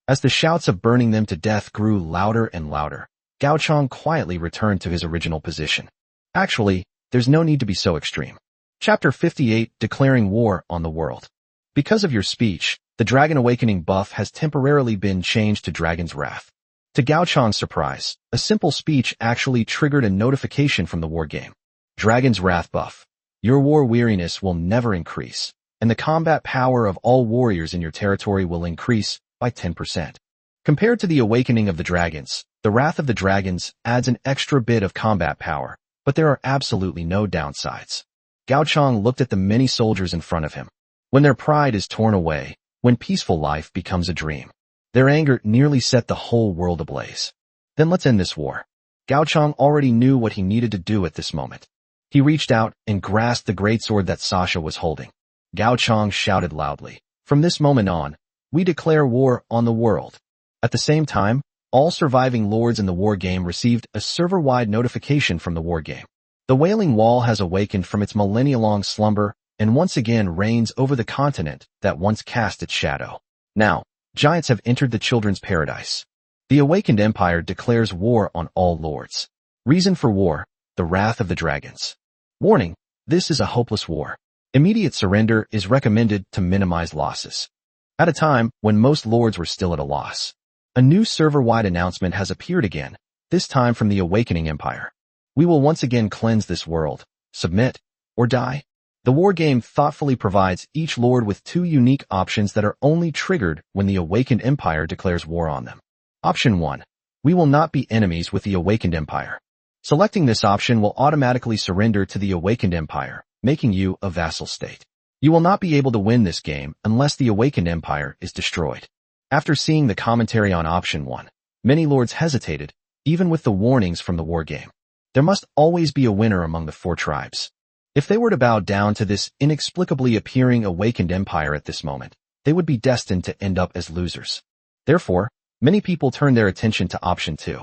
As the shouts of burning them to death grew louder and louder, Gao Chang quietly returned to his original position. Actually, there's no need to be so extreme. Chapter 58, Declaring War on the World. Because of your speech, the Dragon Awakening buff has temporarily been changed to Dragon's Wrath. To Gao Chang's surprise, a simple speech actually triggered a notification from the war game. Dragon's Wrath buff. Your war weariness will never increase, and the combat power of all warriors in your territory will increase by 10%. Compared to the Awakening of the Dragons, the Wrath of the Dragons adds an extra bit of combat power, but there are absolutely no downsides. Gao Chang looked at the many soldiers in front of him. When their pride is torn away, when peaceful life becomes a dream, their anger nearly set the whole world ablaze. Then let's end this war. Gao Chang already knew what he needed to do at this moment. He reached out and grasped the greatsword that Sasha was holding. Gao Chang shouted loudly, "From this moment on, we declare war on the world." At the same time, all surviving lords in the war game received a server-wide notification from the war game. The Wailing Wall has awakened from its millennia-long slumber and once again reigns over the continent that once cast its shadow. Now, giants have entered the children's paradise. The Awakened Empire declares war on all lords. Reason for war: the wrath of the dragons. Warning: this is a hopeless war. Immediate surrender is recommended to minimize losses. At a time when most lords were still at a loss, a new server-wide announcement has appeared again, this time from the Awakening Empire. We will once again cleanse this world. Submit or die. The war game thoughtfully provides each lord with two unique options that are only triggered when the Awakened Empire declares war on them. Option 1. We will not be enemies with the Awakened Empire. Selecting this option will automatically surrender to the Awakened Empire, making you a vassal state. You will not be able to win this game unless the Awakened Empire is destroyed. After seeing the commentary on Option 1, many lords hesitated, even with the warnings from the war game. There must always be a winner among the four tribes. If they were to bow down to this inexplicably appearing Awakened Empire at this moment, they would be destined to end up as losers. Therefore, many people turn their attention to Option 2.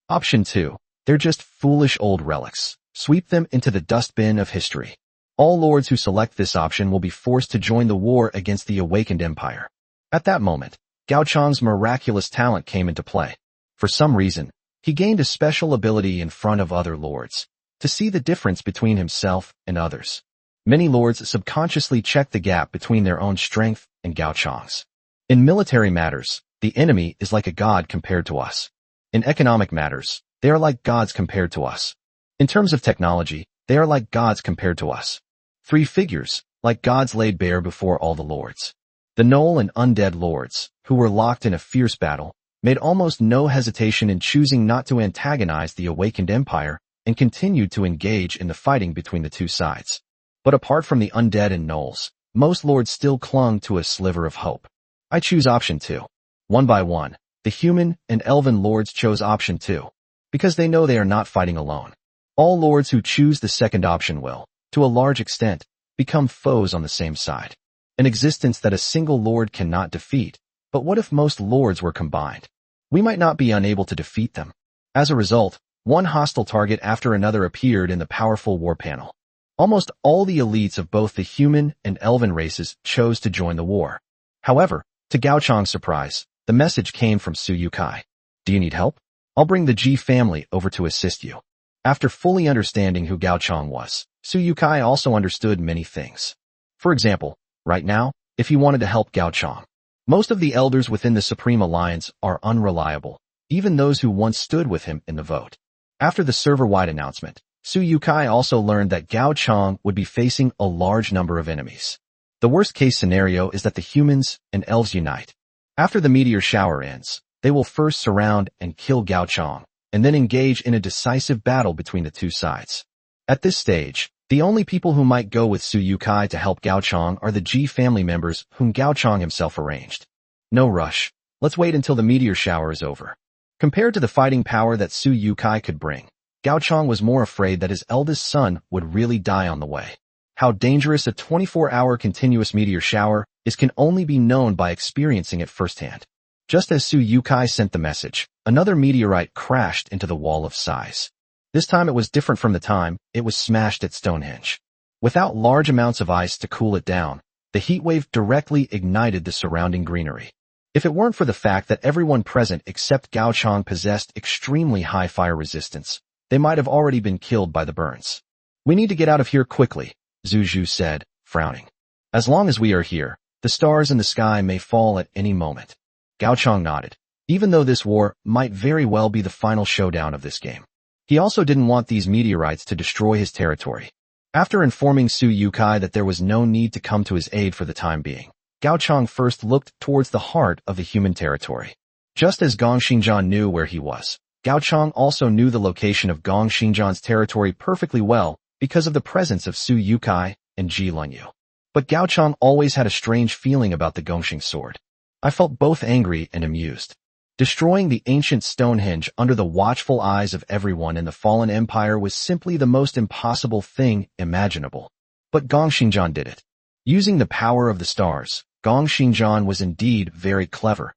Option 2. They're just foolish old relics. Sweep them into the dustbin of history. All lords who select this option will be forced to join the war against the Awakened Empire. At that moment, Gao Chang's miraculous talent came into play. For some reason, he gained a special ability in front of other lords, to see the difference between himself and others. Many lords subconsciously check the gap between their own strength and Gao Chang's. In military matters, the enemy is like a god compared to us. In economic matters, they are like gods compared to us. In terms of technology, they are like gods compared to us. Three figures, like gods laid bare before all the lords. The Null and undead lords, who were locked in a fierce battle, made almost no hesitation in choosing not to antagonize the Awakened Empire and continued to engage in the fighting between the two sides. But apart from the undead and Nulls, most lords still clung to a sliver of hope. I choose Option 2. One by one, the human and elven lords chose Option 2, because they know they are not fighting alone. All lords who choose the second option will, to a large extent, become foes on the same side. An existence that a single lord cannot defeat. But what if most lords were combined? We might not be unable to defeat them. As a result, one hostile target after another appeared in the powerful war panel. Almost all the elites of both the human and elven races chose to join the war. However, to Gao Chang's surprise, the message came from Suyukai. Do you need help? I'll bring the Ji family over to assist you. After fully understanding who Gao Chang was, Suyukai also understood many things. For example, right now, if he wanted to help Gao Chang, most of the elders within the Supreme Alliance are unreliable, even those who once stood with him in the vote. After the server-wide announcement, Suyukai also learned that Gao Chang would be facing a large number of enemies. The worst-case scenario is that the humans and elves unite. After the meteor shower ends, they will first surround and kill Gao Chang, and then engage in a decisive battle between the two sides. At this stage, the only people who might go with Suyukai to help Gao Chang are the Ji family members whom Gao Chang himself arranged. No rush. Let's wait until the meteor shower is over. Compared to the fighting power that Suyukai could bring, Gao Chang was more afraid that his eldest son would really die on the way. How dangerous a 24-hour continuous meteor shower is can only be known by experiencing it firsthand. Just as Suyukai sent the message, another meteorite crashed into the wall of size. This time it was different from the time it was smashed at Stonehenge. Without large amounts of ice to cool it down, the heat wave directly ignited the surrounding greenery. If it weren't for the fact that everyone present except Gao Chang possessed extremely high fire resistance, they might have already been killed by the burns. "We need to get out of here quickly," Zhu Zhu said, frowning. "As long as we are here, the stars in the sky may fall at any moment." Gao Chang nodded. Even though this war might very well be the final showdown of this game, he also didn't want these meteorites to destroy his territory. After informing Suyukai that there was no need to come to his aid for the time being, Gao Chang first looked towards the heart of the human territory. Just as Gong Xingjian knew where he was, Gao Chang also knew the location of Gong Xingjian's territory perfectly well because of the presence of Suyukai and Ji Lunyu. But Gao Chang always had a strange feeling about the Gongxing sword. "I felt both angry and amused. Destroying the ancient Stonehenge under the watchful eyes of everyone in the fallen empire was simply the most impossible thing imaginable. But Gong Xingjian did it. Using the power of the stars, Gong Xingjian was indeed very clever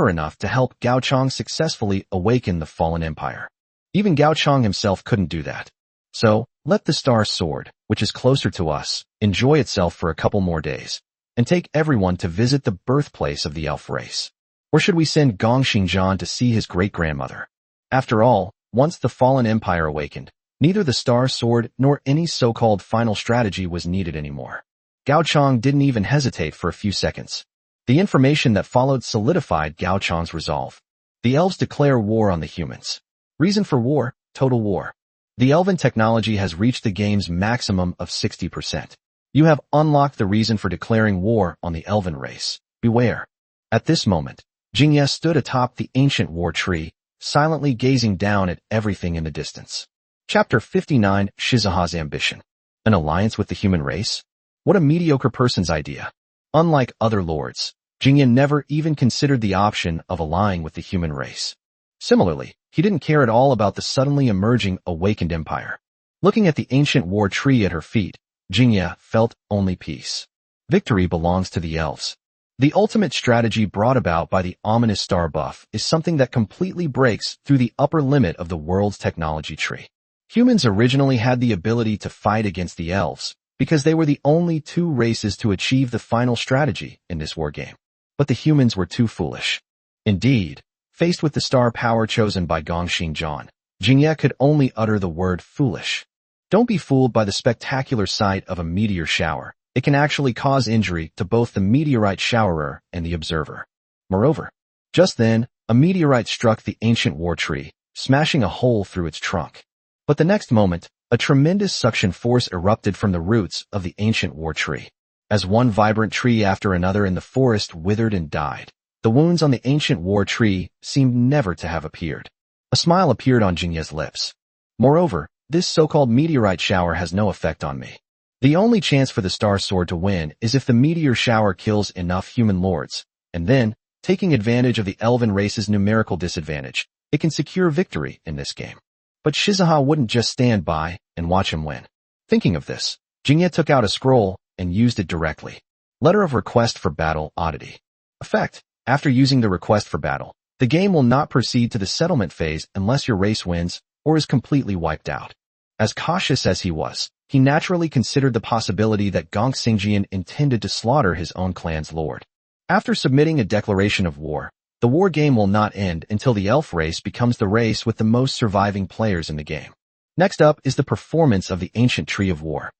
enough to help Gao Chang successfully awaken the fallen empire. Even Gao Chang himself couldn't do that. So, let the star sword, which is closer to us, enjoy itself for a couple more days, and take everyone to visit the birthplace of the elf race. Or should we send Gong Xingjian to see his great-grandmother? After all, once the fallen empire awakened, neither the star sword nor any so-called final strategy was needed anymore." Gao Chang didn't even hesitate for a few seconds. The information that followed solidified Gao Chang's resolve. The elves declare war on the humans. Reason for war: total war. The elven technology has reached the game's maximum of 60%. You have unlocked the reason for declaring war on the elven race. Beware. At this moment, Jingye stood atop the ancient war tree, silently gazing down at everything in the distance. Chapter 59, Shizuha's Ambition. An alliance with the human race? What a mediocre person's idea. Unlike other lords, Jingye never even considered the option of allying with the human race. Similarly, he didn't care at all about the suddenly emerging awakened empire. Looking at the ancient war tree at her feet, Jingye felt only peace. Victory belongs to the elves. The ultimate strategy brought about by the ominous star buff is something that completely breaks through the upper limit of the world's technology tree. Humans originally had the ability to fight against the elves because they were the only two races to achieve the final strategy in this war game. But the humans were too foolish. Indeed, faced with the star power chosen by Gong Xingjian, Jingye could only utter the word foolish. Don't be fooled by the spectacular sight of a meteor shower. It can actually cause injury to both the meteorite showerer and the observer. Moreover, just then, a meteorite struck the ancient war tree, smashing a hole through its trunk. But the next moment, a tremendous suction force erupted from the roots of the ancient war tree. As one vibrant tree after another in the forest withered and died, the wounds on the ancient war tree seemed never to have appeared. A smile appeared on Jingye's lips. Moreover, this so-called meteorite shower has no effect on me. The only chance for the star sword to win is if the meteor shower kills enough human lords, and then, taking advantage of the elven race's numerical disadvantage, it can secure victory in this game. But Shizuha wouldn't just stand by and watch him win. Thinking of this, Jingye took out a scroll and used it directly. Letter of Request for Battle Oddity. Effect: after using the request for battle, the game will not proceed to the settlement phase unless your race wins or is completely wiped out. As cautious as he was, he naturally considered the possibility that Gong Xingjian intended to slaughter his own clan's lord. After submitting a declaration of war, the war game will not end until the elf race becomes the race with the most surviving players in the game. Next up is the performance of the ancient tree of war.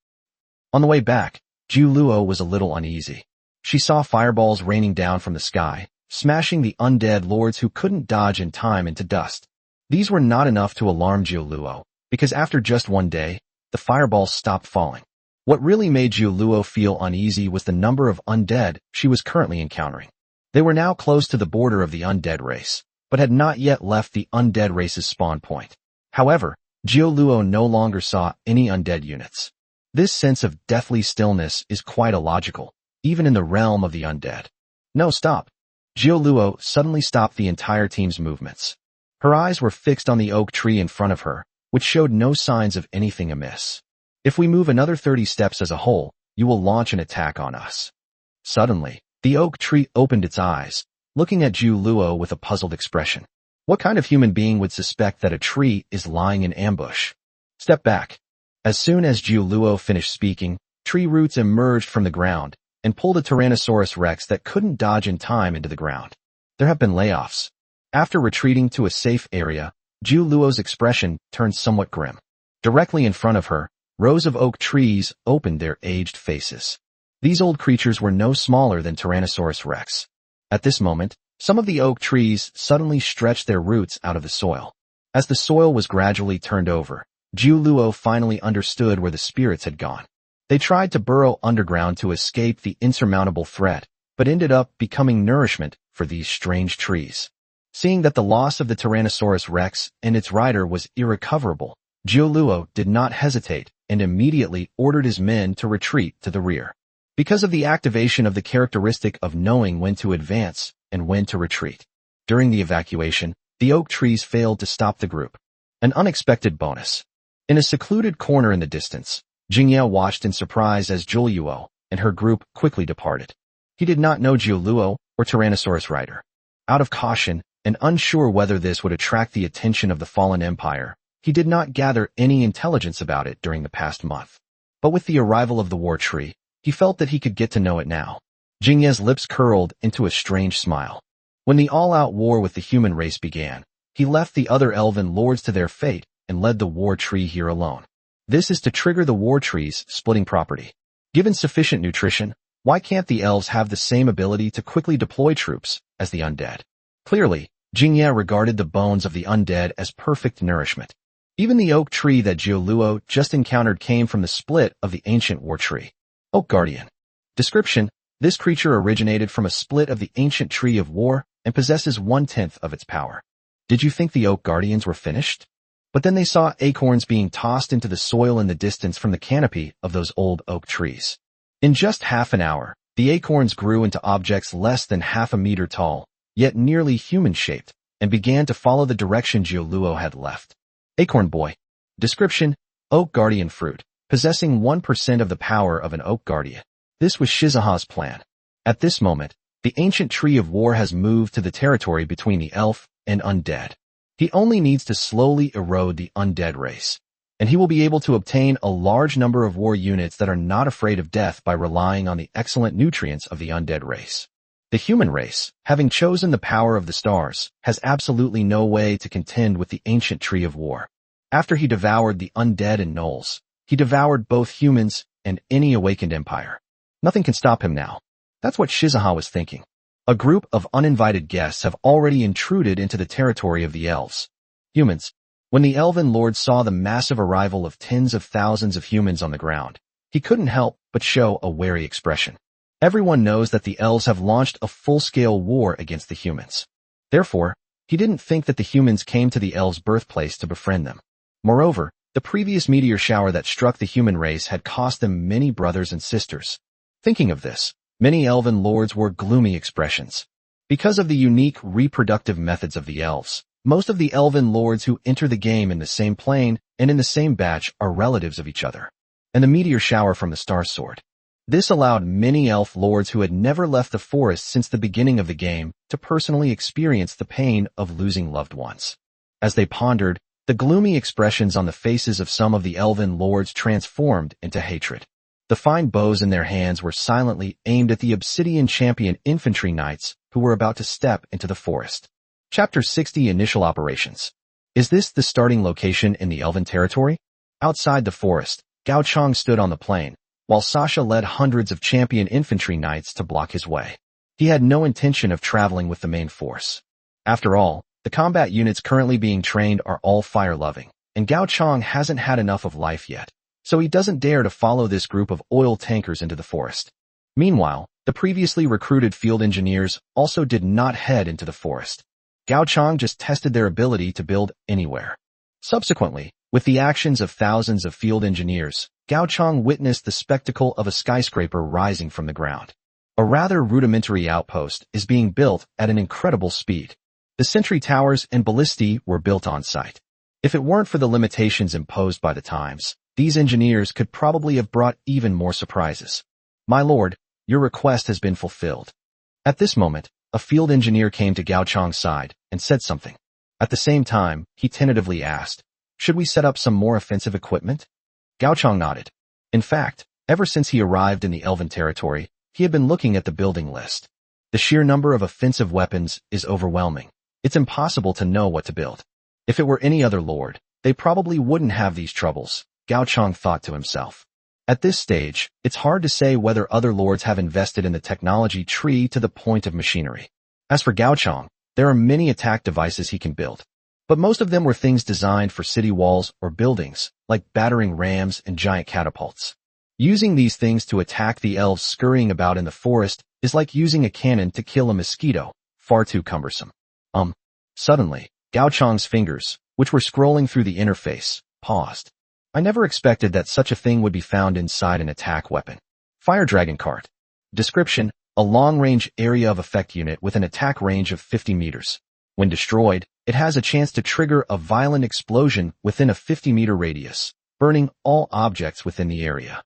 On the way back, Jiu Luo was a little uneasy. She saw fireballs raining down from the sky, smashing the undead lords who couldn't dodge in time into dust. These were not enough to alarm Jiu Luo, because after just one day, the fireballs stopped falling. What really made Jiu Luo feel uneasy was the number of undead she was currently encountering. They were now close to the border of the undead race, but had not yet left the undead race's spawn point. However, Jiu Luo no longer saw any undead units. This sense of deathly stillness is quite illogical, even in the realm of the undead. No, stop. Jiu Luo suddenly stopped the entire team's movements. Her eyes were fixed on the oak tree in front of her, which showed no signs of anything amiss. If we move another 30 steps as a whole, you will launch an attack on us. Suddenly, the oak tree opened its eyes, looking at Zhu Luo with a puzzled expression. What kind of human being would suspect that a tree is lying in ambush? Step back. As soon as Zhu Luo finished speaking, tree roots emerged from the ground and pulled a Tyrannosaurus Rex that couldn't dodge in time into the ground. There have been layoffs. After retreating to a safe area, Zhu Luo's expression turned somewhat grim. Directly in front of her, rows of oak trees opened their aged faces. These old creatures were no smaller than Tyrannosaurus Rex. At this moment, some of the oak trees suddenly stretched their roots out of the soil. As the soil was gradually turned over, Zhu Luo finally understood where the spirits had gone. They tried to burrow underground to escape the insurmountable threat, but ended up becoming nourishment for these strange trees. Seeing that the loss of the Tyrannosaurus Rex and its rider was irrecoverable, Zhu Luo did not hesitate and immediately ordered his men to retreat to the rear. Because of the activation of the characteristic of knowing when to advance and when to retreat. During the evacuation, the oak trees failed to stop the group. An unexpected bonus. In a secluded corner in the distance, Jingye watched in surprise as Zhu Luo and her group quickly departed. He did not know Zhu Luo or Tyrannosaurus Rider. Out of caution and unsure whether this would attract the attention of the fallen empire, he did not gather any intelligence about it during the past month. But with the arrival of the war tree, he felt that he could get to know it now. Jingye's lips curled into a strange smile. When the all-out war with the human race began, he left the other elven lords to their fate and led the war tree here alone. This is to trigger the war tree's splitting property. Given sufficient nutrition, why can't the elves have the same ability to quickly deploy troops as the undead? Clearly, Jingye regarded the bones of the undead as perfect nourishment. Even the oak tree that Zhu Luo just encountered came from the split of the ancient war tree. Oak Guardian. Description: this creature originated from a split of the ancient tree of war and possesses 1/10 of its power. Did you think the Oak Guardians were finished? But then they saw acorns being tossed into the soil in the distance from the canopy of those old oak trees. In just half an hour, the acorns grew into objects less than half a meter tall, yet nearly human-shaped, and began to follow the direction Zhu Luo had left. Acorn Boy. Description: Oak Guardian fruit, possessing 1% of the power of an Oak Guardian. This was Shizuha's plan. At this moment, the ancient tree of war has moved to the territory between the elf and undead. He only needs to slowly erode the undead race, and he will be able to obtain a large number of war units that are not afraid of death by relying on the excellent nutrients of the undead race. The human race, having chosen the power of the stars, has absolutely no way to contend with the ancient tree of war. After he devoured the undead and gnolls, he devoured both humans and any awakened empire. Nothing can stop him now. That's what Shizuha was thinking. A group of uninvited guests have already intruded into the territory of the elves. Humans. When the elven lord saw the massive arrival of tens of thousands of humans on the ground, he couldn't help but show a wary expression. Everyone knows that the elves have launched a full-scale war against the humans. Therefore, he didn't think that the humans came to the elves' birthplace to befriend them. Moreover, the previous meteor shower that struck the human race had cost them many brothers and sisters. Thinking of this, many elven lords wore gloomy expressions. Because of the unique reproductive methods of the elves, most of the elven lords who enter the game in the same plane and in the same batch are relatives of each other. And the meteor shower from the star sword. This allowed many elf lords who had never left the forest since the beginning of the game to personally experience the pain of losing loved ones. As they pondered, the gloomy expressions on the faces of some of the elven lords transformed into hatred. The fine bows in their hands were silently aimed at the Obsidian Champion infantry knights who were about to step into the forest. Chapter 60 Initial Operations. Is this the starting location in the elven territory? Outside the forest, Gao Chang stood on the plain, while Sasha led hundreds of champion infantry knights to block his way. He had no intention of traveling with the main force. After all, the combat units currently being trained are all fire-loving, and Gao Chang hasn't had enough of life yet, so he doesn't dare to follow this group of oil tankers into the forest. Meanwhile, the previously recruited field engineers also did not head into the forest. Gao Chang just tested their ability to build anywhere. Subsequently, with the actions of thousands of field engineers, Gao Chang witnessed the spectacle of a skyscraper rising from the ground. A rather rudimentary outpost is being built at an incredible speed. The sentry towers and ballistae were built on site. If it weren't for the limitations imposed by the times, these engineers could probably have brought even more surprises. My lord, your request has been fulfilled. At this moment, a field engineer came to Gao Chang's side and said something. At the same time, he tentatively asked, "Should we set up some more offensive equipment?" Gao Chang nodded. In fact, ever since he arrived in the elven territory, he had been looking at the building list. The sheer number of offensive weapons is overwhelming. It's impossible to know what to build. If it were any other lord, they probably wouldn't have these troubles, Gao Chang thought to himself. At this stage, it's hard to say whether other lords have invested in the technology tree to the point of machinery. As for Gao Chang, there are many attack devices he can build. But most of them were things designed for city walls or buildings, like battering rams and giant catapults. Using these things to attack the elves scurrying about in the forest is like using a cannon to kill a mosquito, far too cumbersome. Suddenly, Gao Chang's fingers, which were scrolling through the interface, paused. I never expected that such a thing would be found inside an attack weapon. Fire Dragon Card. Description: a long-range area of effect unit with an attack range of 50 meters. When destroyed, it has a chance to trigger a violent explosion within a 50-meter radius, burning all objects within the area.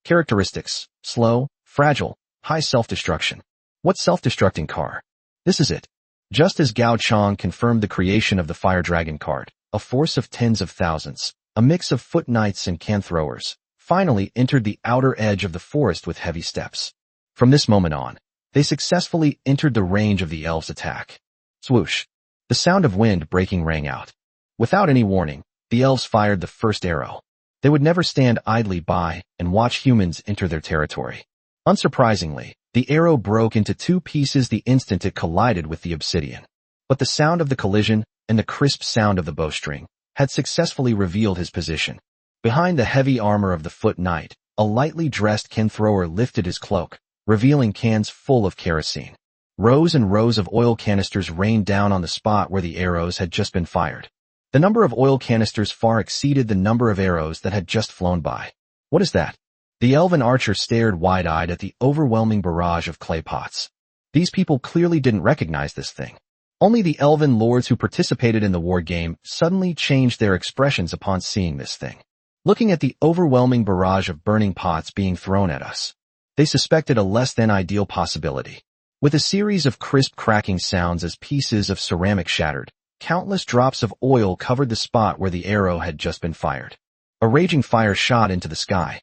Characteristics: slow, fragile, high self-destruction. What self-destructing car? This is it. Just as Gao Chang confirmed the creation of the Fire Dragon card, a force of tens of thousands, a mix of foot knights and can throwers, finally entered the outer edge of the forest with heavy steps. From this moment on, they successfully entered the range of the elves' attack. Swoosh! The sound of wind breaking rang out. Without any warning, the elves fired the first arrow. They would never stand idly by and watch humans enter their territory. Unsurprisingly, the arrow broke into two pieces the instant it collided with the obsidian. But the sound of the collision and the crisp sound of the bowstring had successfully revealed his position. Behind the heavy armor of the foot knight, a lightly dressed can thrower lifted his cloak, revealing cans full of kerosene. Rows and rows of oil canisters rained down on the spot where the arrows had just been fired. The number of oil canisters far exceeded the number of arrows that had just flown by. What is that? The elven archer stared wide-eyed at the overwhelming barrage of clay pots. These people clearly didn't recognize this thing. Only the elven lords who participated in the war game suddenly changed their expressions upon seeing this thing. Looking at the overwhelming barrage of burning pots being thrown at us, they suspected a less than ideal possibility. With a series of crisp cracking sounds as pieces of ceramic shattered, countless drops of oil covered the spot where the arrow had just been fired. A raging fire shot into the sky.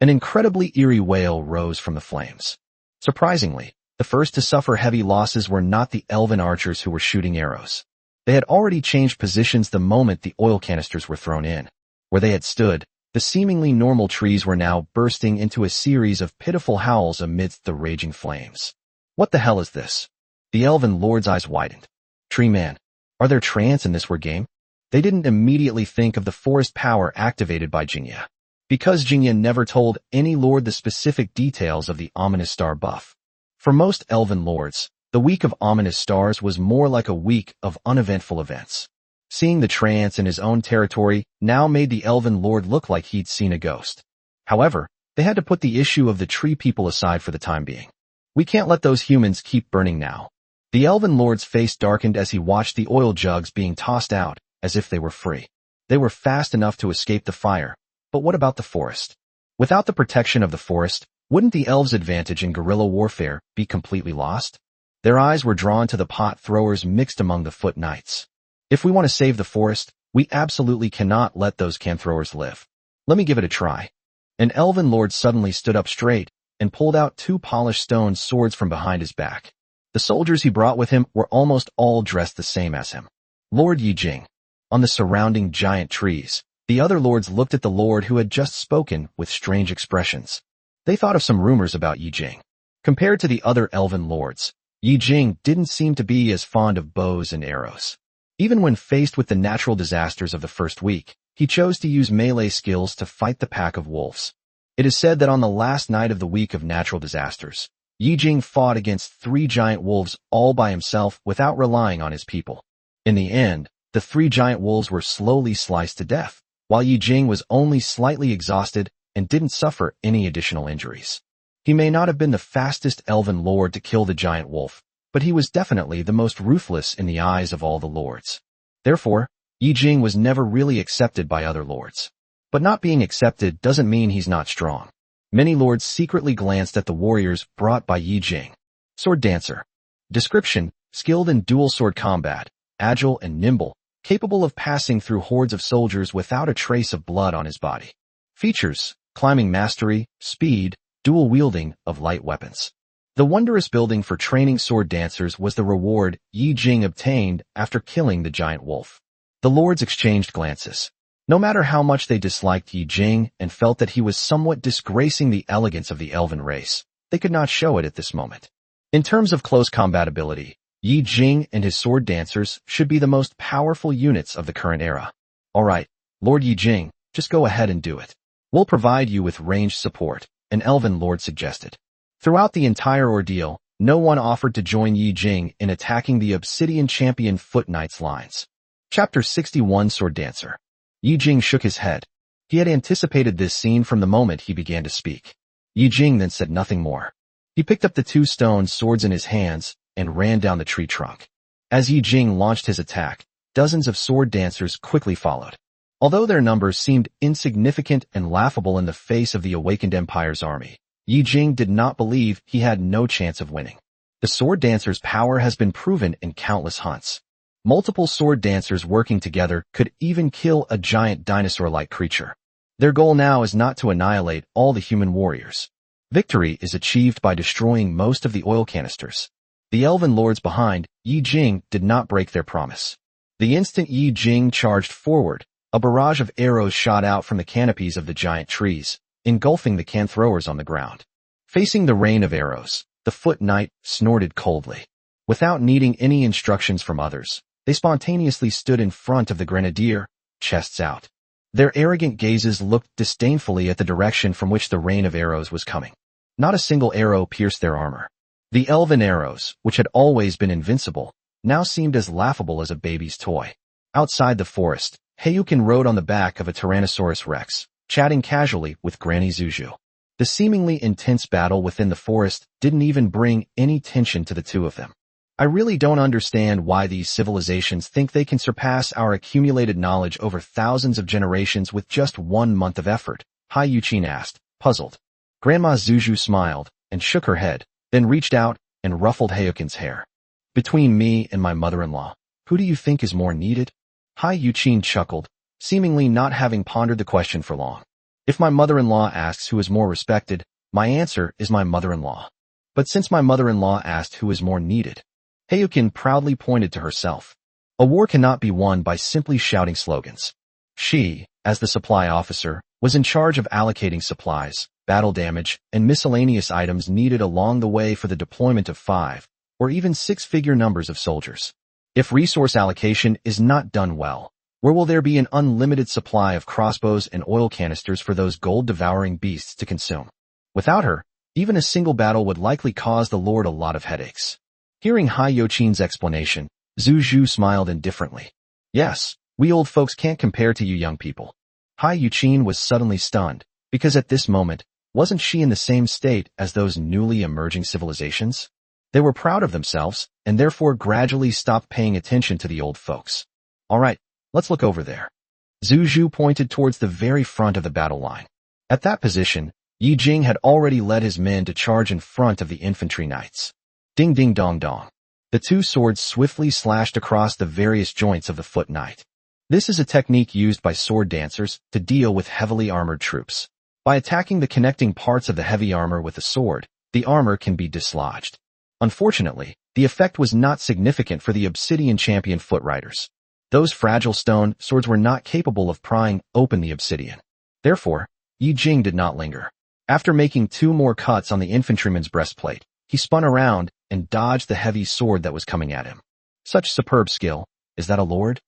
An incredibly eerie wail rose from the flames. Surprisingly, the first to suffer heavy losses were not the elven archers who were shooting arrows. They had already changed positions the moment the oil canisters were thrown in. Where they had stood, the seemingly normal trees were now bursting into a series of pitiful howls amidst the raging flames. What the hell is this? The elven lord's eyes widened. Tree man, are there treants in this war game? They didn't immediately think of the forest power activated by Jingya, because Jingya never told any lord the specific details of the ominous star buff. For most elven lords, the week of ominous stars was more like a week of uneventful events. Seeing the treants in his own territory now made the elven lord look like he'd seen a ghost. However, they had to put the issue of the tree people aside for the time being. We can't let those humans keep burning now. The elven lord's face darkened as he watched the oil jugs being tossed out, as if they were free. They were fast enough to escape the fire. But what about the forest? Without the protection of the forest, wouldn't the elves' advantage in guerrilla warfare be completely lost? Their eyes were drawn to the pot throwers mixed among the foot knights. If we want to save the forest, we absolutely cannot let those can throwers live. Let me give it a try. An elven lord suddenly stood up straight and pulled out two polished stone swords from behind his back. The soldiers he brought with him were almost all dressed the same as him. Lord Yijing. On the surrounding giant trees, the other lords looked at the lord who had just spoken with strange expressions. They thought of some rumors about Yijing. Compared to the other elven lords, Yijing didn't seem to be as fond of bows and arrows. Even when faced with the natural disasters of the first week, he chose to use melee skills to fight the pack of wolves. It is said that on the last night of the week of natural disasters, Yijing fought against 3 giant wolves all by himself without relying on his people. In the end, the 3 giant wolves were slowly sliced to death, while Yijing was only slightly exhausted and didn't suffer any additional injuries. He may not have been the fastest elven lord to kill the giant wolf, but he was definitely the most ruthless in the eyes of all the lords. Therefore, Yijing was never really accepted by other lords. But not being accepted doesn't mean he's not strong. Many lords secretly glanced at the warriors brought by Yijing. Sword Dancer. Description: skilled in dual sword combat, agile and nimble, capable of passing through hordes of soldiers without a trace of blood on his body. Features: climbing mastery, speed, dual wielding of light weapons. The wondrous building for training sword dancers was the reward Yi Jing obtained after killing the giant wolf. The lords exchanged glances. No matter how much they disliked Yi Jing and felt that he was somewhat disgracing the elegance of the elven race, they could not show it at this moment. In terms of close combat ability, Yi Jing and his sword dancers should be the most powerful units of the current era. Alright, Lord Yi Jing, just go ahead and do it. We'll provide you with ranged support, an elven lord suggested. Throughout the entire ordeal, no one offered to join Yi Jing in attacking the Obsidian Champion Foot Knight's lines. Chapter 61 Sword Dancer. Yi Jing shook his head. He had anticipated this scene from the moment he began to speak. Yi Jing then said nothing more. He picked up the two stone swords in his hands and ran down the tree trunk. As Yi Jing launched his attack, dozens of sword dancers quickly followed. Although their numbers seemed insignificant and laughable in the face of the awakened Empire's army, Yi Jing did not believe he had no chance of winning. The sword dancer's power has been proven in countless hunts. Multiple sword dancers working together could even kill a giant dinosaur-like creature. Their goal now is not to annihilate all the human warriors. Victory is achieved by destroying most of the oil canisters. The elven lords behind Yi Jing did not break their promise. The instant Yi Jing charged forward, a barrage of arrows shot out from the canopies of the giant trees, engulfing the can throwers on the ground. Facing the rain of arrows, the Foot Knight snorted coldly. Without needing any instructions from others, they spontaneously stood in front of the grenadier, chests out. Their arrogant gazes looked disdainfully at the direction from which the rain of arrows was coming. Not a single arrow pierced their armor. The elven arrows, which had always been invincible, now seemed as laughable as a baby's toy. Outside the forest, Hayukin rode on the back of a Tyrannosaurus Rex, chatting casually with Granny Zuju. The seemingly intense battle within the forest didn't even bring any tension to the two of them. I really don't understand why these civilizations think they can surpass our accumulated knowledge over thousands of generations with just 1 month of effort, Hai Yuqin asked, puzzled. Grandma Zuju smiled and shook her head, then reached out and ruffled Hayukin's hair. Between me and my mother-in-law, who do you think is more needed? Hai Yuqin chuckled, seemingly not having pondered the question for long. If my mother-in-law asks who is more respected, my answer is my mother-in-law. But since my mother-in-law asked who is more needed, Hayukin proudly pointed to herself. A war cannot be won by simply shouting slogans. She, as the supply officer, was in charge of allocating supplies, battle damage, and miscellaneous items needed along the way for the deployment of 5, or even 6-figure numbers of soldiers. If resource allocation is not done well, where will there be an unlimited supply of crossbows and oil canisters for those gold-devouring beasts to consume? Without her, even a single battle would likely cause the Lord a lot of headaches. Hearing Hai Yuqin's explanation, Zuju smiled indifferently. Yes, we old folks can't compare to you young people. Hai Yuqin was suddenly stunned, because at this moment, wasn't she in the same state as those newly emerging civilizations? They were proud of themselves, and therefore gradually stopped paying attention to the old folks. Alright, let's look over there. Zuju pointed towards the very front of the battle line. At that position, Yi Jing had already led his men to charge in front of the infantry knights. Ding ding dong dong. The two swords swiftly slashed across the various joints of the Foot Knight. This is a technique used by sword dancers to deal with heavily armored troops. By attacking the connecting parts of the heavy armor with a sword, the armor can be dislodged. Unfortunately, the effect was not significant for the Obsidian Champion Foot Riders. Those fragile stone swords were not capable of prying open the obsidian. Therefore, Yi Jing did not linger. After making 2 more cuts on the infantryman's breastplate, he spun around and dodged the heavy sword that was coming at him. Such superb skill. Is that a lord?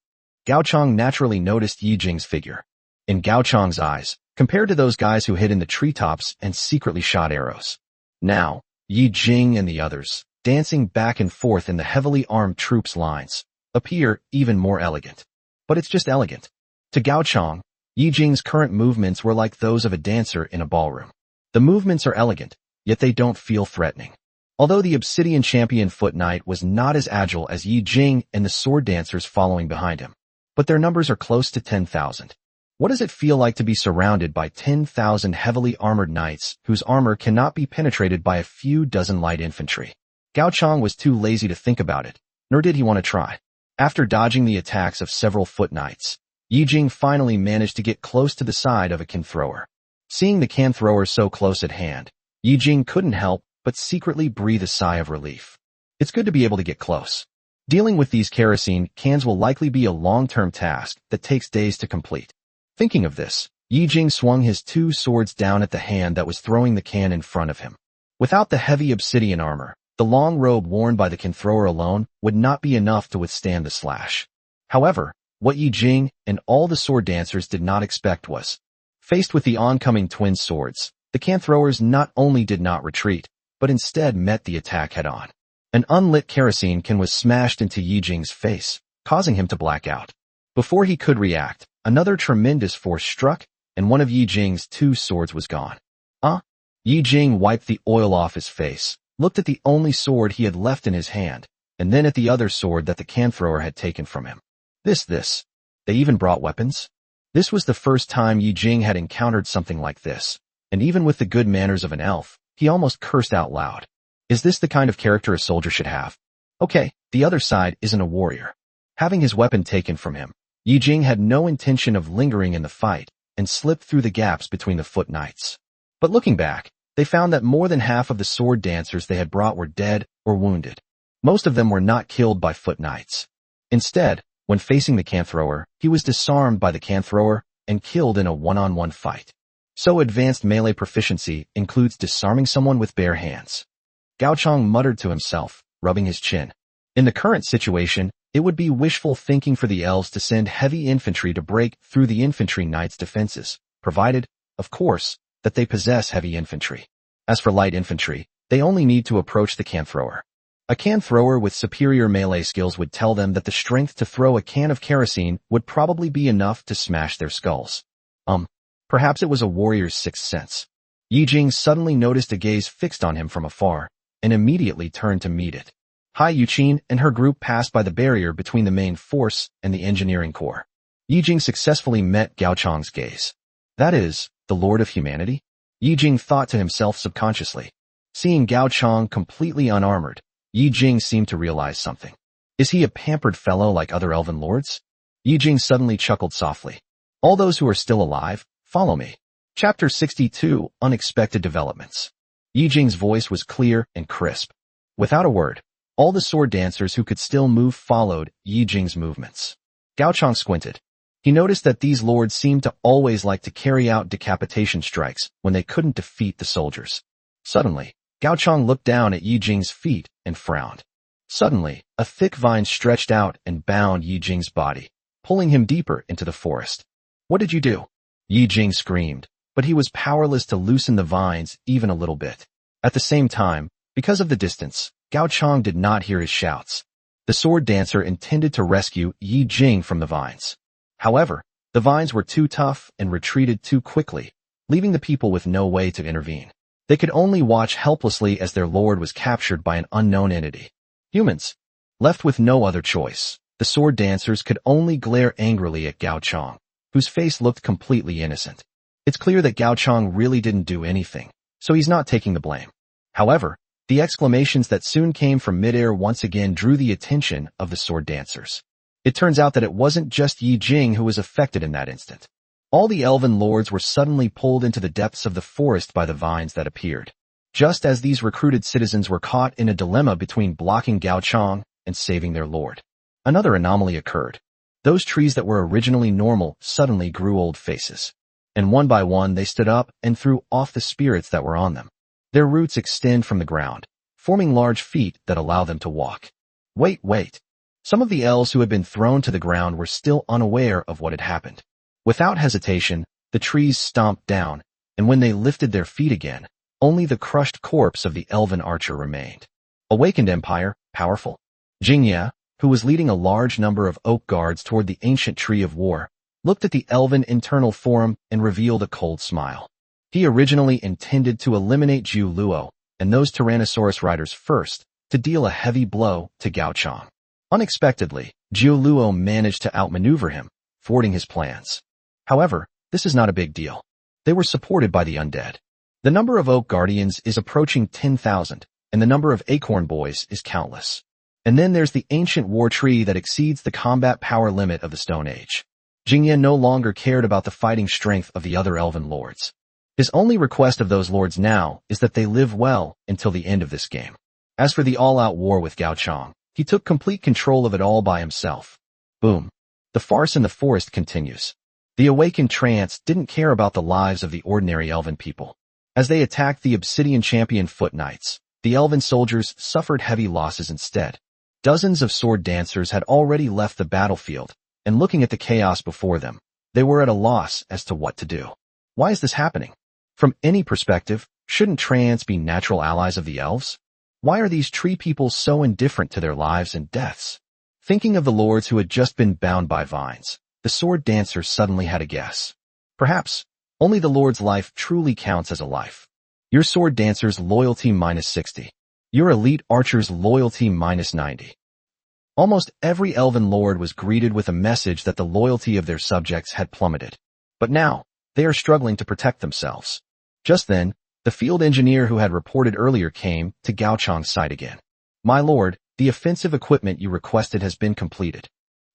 Gao Chang naturally noticed Yi Jing's figure. In Gao Chang's eyes, compared to those guys who hid in the treetops and secretly shot arrows. Now, Yi Jing and the others, dancing back and forth in the heavily armed troops' lines, appear even more elegant. But it's just elegant. To Gao Chang, Yi Jing's current movements were like those of a dancer in a ballroom. The movements are elegant, yet they don't feel threatening. Although the Obsidian Champion Foot Knight was not as agile as Yi Jing and the sword dancers following behind him, but their numbers are close to 10,000. What does it feel like to be surrounded by 10,000 heavily armored knights whose armor cannot be penetrated by a few dozen light infantry? Gao Chang was too lazy to think about it, nor did he want to try. After dodging the attacks of several foot knights, Yi Jing finally managed to get close to the side of a can thrower. Seeing the can thrower so close at hand, Yi Jing couldn't help but secretly breathe a sigh of relief. It's good to be able to get close. Dealing with these kerosene cans will likely be a long-term task that takes days to complete. Thinking of this, Yi Jing swung his two swords down at the hand that was throwing the can in front of him. Without the heavy obsidian armor, the long robe worn by the can thrower alone would not be enough to withstand the slash. However, what Yi Jing and all the sword dancers did not expect was, faced with the oncoming twin swords, the can throwers not only did not retreat, but instead met the attack head-on. An unlit kerosene can was smashed into Yi Jing's face, causing him to black out. Before he could react, another tremendous force struck, and one of Yi Jing's two swords was gone. Yi Jing wiped the oil off his face, looked at the only sword he had left in his hand, and then at the other sword that the can thrower had taken from him. This. They even brought weapons? This was the first time Yi Jing had encountered something like this, and even with the good manners of an elf, he almost cursed out loud. Is this the kind of character a soldier should have? Okay, the other side isn't a warrior. Having his weapon taken from him, Yi Jing had no intention of lingering in the fight, and slipped through the gaps between the foot knights. But looking back, they found that more than half of the sword dancers they had brought were dead or wounded. Most of them were not killed by foot knights. Instead, when facing the can thrower, he was disarmed by the can thrower and killed in a one-on-one fight. So advanced melee proficiency includes disarming someone with bare hands. Gao Chang muttered to himself, rubbing his chin. In the current situation, it would be wishful thinking for the elves to send heavy infantry to break through the infantry knights' defenses, provided, of course, that they possess heavy infantry. As for light infantry, they only need to approach the can thrower. A can thrower with superior melee skills would tell them that the strength to throw a can of kerosene would probably be enough to smash their skulls. Perhaps it was a warrior's sixth sense. Yi Jing suddenly noticed a gaze fixed on him from afar, and immediately turned to meet it. Hai Yuqin and her group passed by the barrier between the main force and the engineering corps. Yi Jing successfully met Gao Chang's gaze. That is, the Lord of Humanity? Yi Jing thought to himself subconsciously. Seeing Gao Chang completely unarmored, Yi Jing seemed to realize something. Is he a pampered fellow like other elven lords? Yi Jing suddenly chuckled softly. All those who are still alive, follow me. Chapter 62, Unexpected Developments. Yi Jing's voice was clear and crisp. Without a word, all the sword dancers who could still move followed Yi Jing's movements. Gao Chang squinted. He noticed that these lords seemed to always like to carry out decapitation strikes when they couldn't defeat the soldiers. Suddenly, Gao Chang looked down at Yi Jing's feet and frowned. Suddenly, a thick vine stretched out and bound Yi Jing's body, pulling him deeper into the forest. What did you do? Yi Jing screamed, but he was powerless to loosen the vines even a little bit. At the same time, because of the distance, Gao Chang did not hear his shouts. The sword dancer intended to rescue Yi Jing from the vines. However, the vines were too tough and retreated too quickly, leaving the people with no way to intervene. They could only watch helplessly as their lord was captured by an unknown entity. Humans. Left with no other choice, the sword dancers could only glare angrily at Gao Chang, whose face looked completely innocent. It's clear that Gao Chang really didn't do anything, so he's not taking the blame. However, the exclamations that soon came from midair once again drew the attention of the sword dancers. It turns out that it wasn't just Yi Jing who was affected in that instant. All the elven lords were suddenly pulled into the depths of the forest by the vines that appeared. Just as these recruited citizens were caught in a dilemma between blocking Gao Chang and saving their lord. Another anomaly occurred. Those trees that were originally normal suddenly grew old faces. And one by one they stood up and threw off the spirits that were on them. Their roots extend from the ground, forming large feet that allow them to walk. Wait. Some of the elves who had been thrown to the ground were still unaware of what had happened. Without hesitation, the trees stomped down, and when they lifted their feet again, only the crushed corpse of the elven archer remained. Awakened Empire, powerful. Jingye, who was leading a large number of oak guards toward the ancient tree of war, looked at the elven internal forum and revealed a cold smile. He originally intended to eliminate Zhu Luo and those Tyrannosaurus riders first, to deal a heavy blow to Gao Chang. Unexpectedly, Zhu Luo managed to outmaneuver him, thwarting his plans. However, this is not a big deal. They were supported by the undead. The number of Oak Guardians is approaching 10,000, and the number of acorn boys is countless. And then there's the ancient war tree that exceeds the combat power limit of the Stone Age. Jingye no longer cared about the fighting strength of the other elven lords. His only request of those lords now is that they live well until the end of this game. As for the all-out war with Gao Chang, he took complete control of it all by himself. Boom. The farce in the forest continues. The awakened trance didn't care about the lives of the ordinary elven people. As they attacked the Obsidian Champion Foot Knights, the elven soldiers suffered heavy losses instead. Dozens of sword dancers had already left the battlefield, and looking at the chaos before them, they were at a loss as to what to do. Why is this happening? From any perspective, shouldn't trance be natural allies of the elves? Why are these tree people so indifferent to their lives and deaths? Thinking of the lords who had just been bound by vines, the sword dancer suddenly had a guess. Perhaps, only the lord's life truly counts as a life. Your sword dancer's loyalty -60. Your elite archer's loyalty -90. Almost every elven lord was greeted with a message that the loyalty of their subjects had plummeted. But now, they are struggling to protect themselves. Just then, the field engineer who had reported earlier came to Gao Chang's side again. My lord, the offensive equipment you requested has been completed.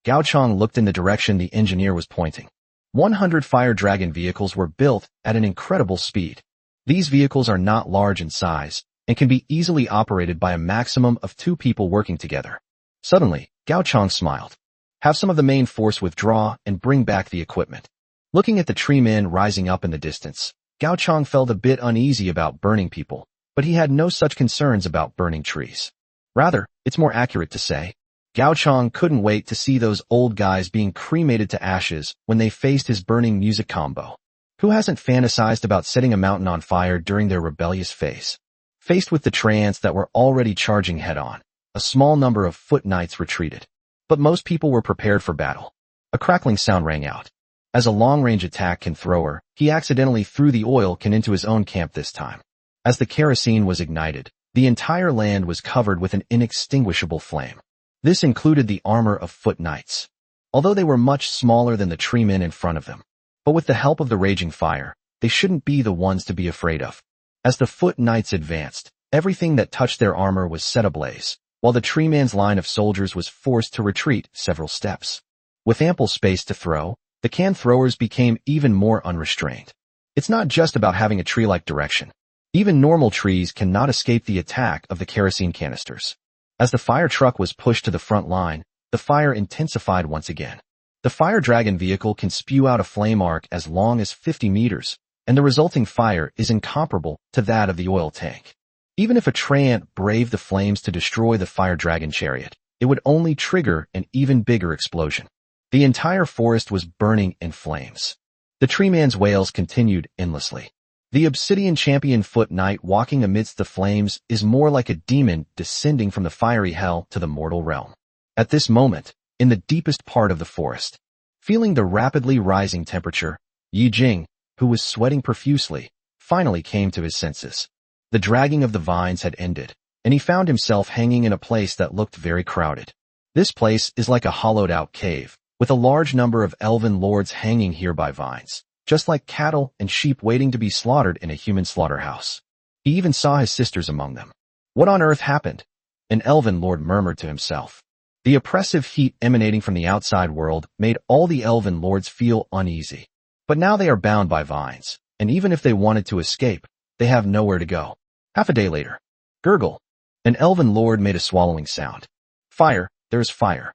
Gao Chang looked in the direction the engineer was pointing. 100 fire dragon vehicles were built at an incredible speed. These vehicles are not large in size, and can be easily operated by a maximum of 2 people working together. Suddenly, Gao Chang smiled. Have some of the main force withdraw and bring back the equipment. Looking at the tree men rising up in the distance, Gao Chang felt a bit uneasy about burning people, but he had no such concerns about burning trees. Rather, it's more accurate to say, Gao Chang couldn't wait to see those old guys being cremated to ashes when they faced his burning music combo. Who hasn't fantasized about setting a mountain on fire during their rebellious phase? Faced with the trance that were already charging head-on, a small number of foot knights retreated. But most people were prepared for battle. A crackling sound rang out. As a long-range attack can thrower, he accidentally threw the oil can into his own camp this time. As the kerosene was ignited, the entire land was covered with an inextinguishable flame. This included the armor of foot knights. Although they were much smaller than the tree men in front of them. But with the help of the raging fire, they shouldn't be the ones to be afraid of. As the foot knights advanced, everything that touched their armor was set ablaze, while the tree man's line of soldiers was forced to retreat several steps. With ample space to throw, the can throwers became even more unrestrained. It's not just about having a tree-like direction. Even normal trees cannot escape the attack of the kerosene canisters. As the fire truck was pushed to the front line, the fire intensified once again. The fire dragon vehicle can spew out a flame arc as long as 50 meters, and the resulting fire is incomparable to that of the oil tank. Even if a treant braved the flames to destroy the fire dragon chariot, it would only trigger an even bigger explosion. The entire forest was burning in flames. The tree man's wails continued endlessly. The Obsidian Champion Foot Knight walking amidst the flames is more like a demon descending from the fiery hell to the mortal realm. At this moment, in the deepest part of the forest, feeling the rapidly rising temperature, Yi Jing, who was sweating profusely, finally came to his senses. The dragging of the vines had ended, and he found himself hanging in a place that looked very crowded. This place is like a hollowed-out cave, with a large number of elven lords hanging here by vines, just like cattle and sheep waiting to be slaughtered in a human slaughterhouse. He even saw his sisters among them. What on earth happened? An elven lord murmured to himself. The oppressive heat emanating from the outside world made all the elven lords feel uneasy. But now they are bound by vines, and even if they wanted to escape, they have nowhere to go. Half a day later. Gurgle. An elven lord made a swallowing sound. Fire, there's fire.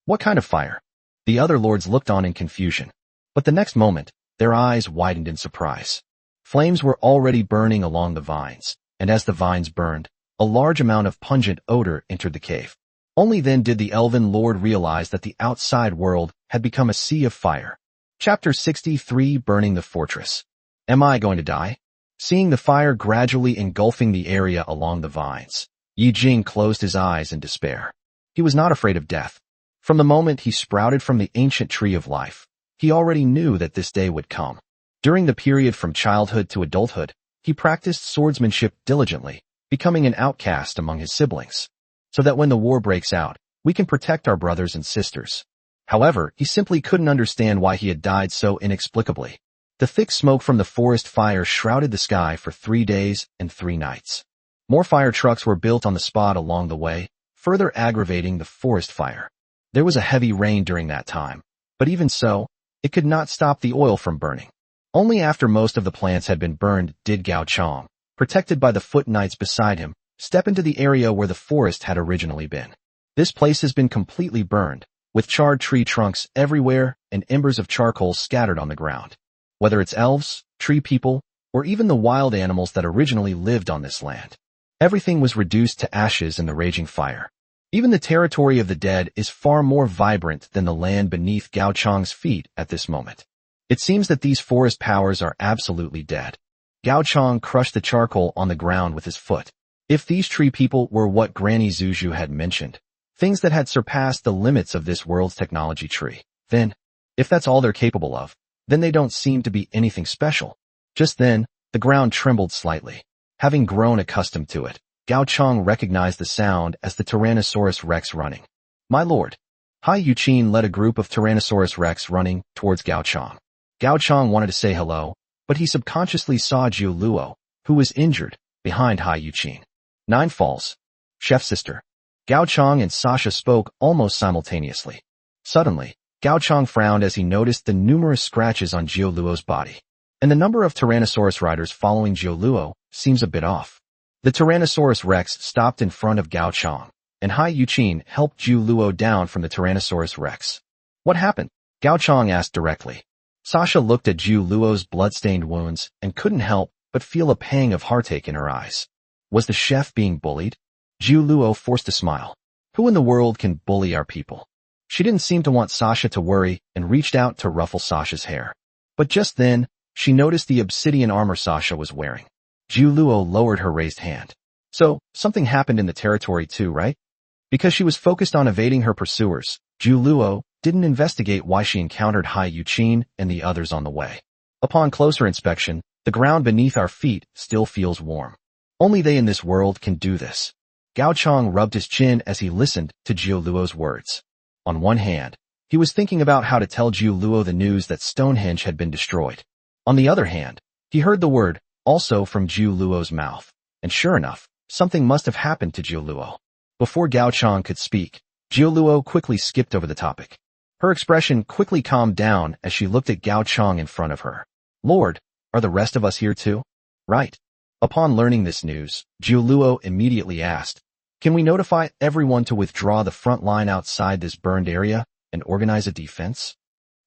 What kind of fire? The other lords looked on in confusion. But the next moment, their eyes widened in surprise. Flames were already burning along the vines, and as the vines burned, a large amount of pungent odor entered the cave. Only then did the elven lord realize that the outside world had become a sea of fire. Chapter 63 Burning the Fortress. Am I going to die? Seeing the fire gradually engulfing the area along the vines, Yi Jing closed his eyes in despair. He was not afraid of death. From the moment he sprouted from the ancient tree of life, he already knew that this day would come. During the period from childhood to adulthood, he practiced swordsmanship diligently, becoming an outcast among his siblings, so that when the war breaks out, we can protect our brothers and sisters. However, he simply couldn't understand why he had died so inexplicably. The thick smoke from the forest fire shrouded the sky for 3 days and 3 nights. More fire trucks were built on the spot along the way, further aggravating the forest fire. There was a heavy rain during that time, but even so, it could not stop the oil from burning. Only after most of the plants had been burned did Gao Chong, protected by the foot knights beside him, step into the area where the forest had originally been. This place has been completely burned, with charred tree trunks everywhere and embers of charcoal scattered on the ground. Whether it's elves, tree people, or even the wild animals that originally lived on this land, everything was reduced to ashes in the raging fire. Even the territory of the dead is far more vibrant than the land beneath Gao Chong's feet at this moment. It seems that these forest powers are absolutely dead. Gao Chong crushed the charcoal on the ground with his foot. If these tree people were what Granny Zuzu had mentioned, things that had surpassed the limits of this world's technology tree, then, if that's all they're capable of, then they don't seem to be anything special. Just then, the ground trembled slightly. Having grown accustomed to it, Gao Chong recognized the sound as the Tyrannosaurus Rex running. My lord. Hai Yuqin led a group of Tyrannosaurus Rex running towards Gao Chong. Gao Chong wanted to say hello, but he subconsciously saw Jiu Luo, who was injured, behind Hai Yuqin. 9 falls. Chef sister. Gao Chong and Sasha spoke almost simultaneously. Suddenly, Gao Chong frowned as he noticed the numerous scratches on Jiu Luo's body. And the number of Tyrannosaurus riders following Jiu Luo seems a bit off. The Tyrannosaurus Rex stopped in front of Gao Chong, and Hai Yuqin helped Jiu Luo down from the Tyrannosaurus Rex. What happened? Gao Chong asked directly. Sasha looked at Jiu Luo's blood-stained wounds and couldn't help but feel a pang of heartache in her eyes. Was the chef being bullied? Jiu Luo forced a smile. Who in the world can bully our people? She didn't seem to want Sasha to worry and reached out to ruffle Sasha's hair. But just then, she noticed the obsidian armor Sasha was wearing. Jiu Luo lowered her raised hand. So, something happened in the territory too, right? Because she was focused on evading her pursuers, Jiu Luo didn't investigate why she encountered Hai Yuqin and the others on the way. Upon closer inspection, the ground beneath our feet still feels warm. Only they in this world can do this. Gao Chong rubbed his chin as he listened to Jiu Luo's words. On one hand, he was thinking about how to tell Jiu Luo the news that Stonehenge had been destroyed. On the other hand, he heard the word also from Jiu Luo's mouth, and sure enough, something must have happened to Jiu Luo. Before Gao Chong could speak, Jiu Luo quickly skipped over the topic. Her expression quickly calmed down as she looked at Gao Chong in front of her. Lord, are the rest of us here too? Right. Upon learning this news, Jiu Luo immediately asked, can we notify everyone to withdraw the front line outside this burned area and organize a defense?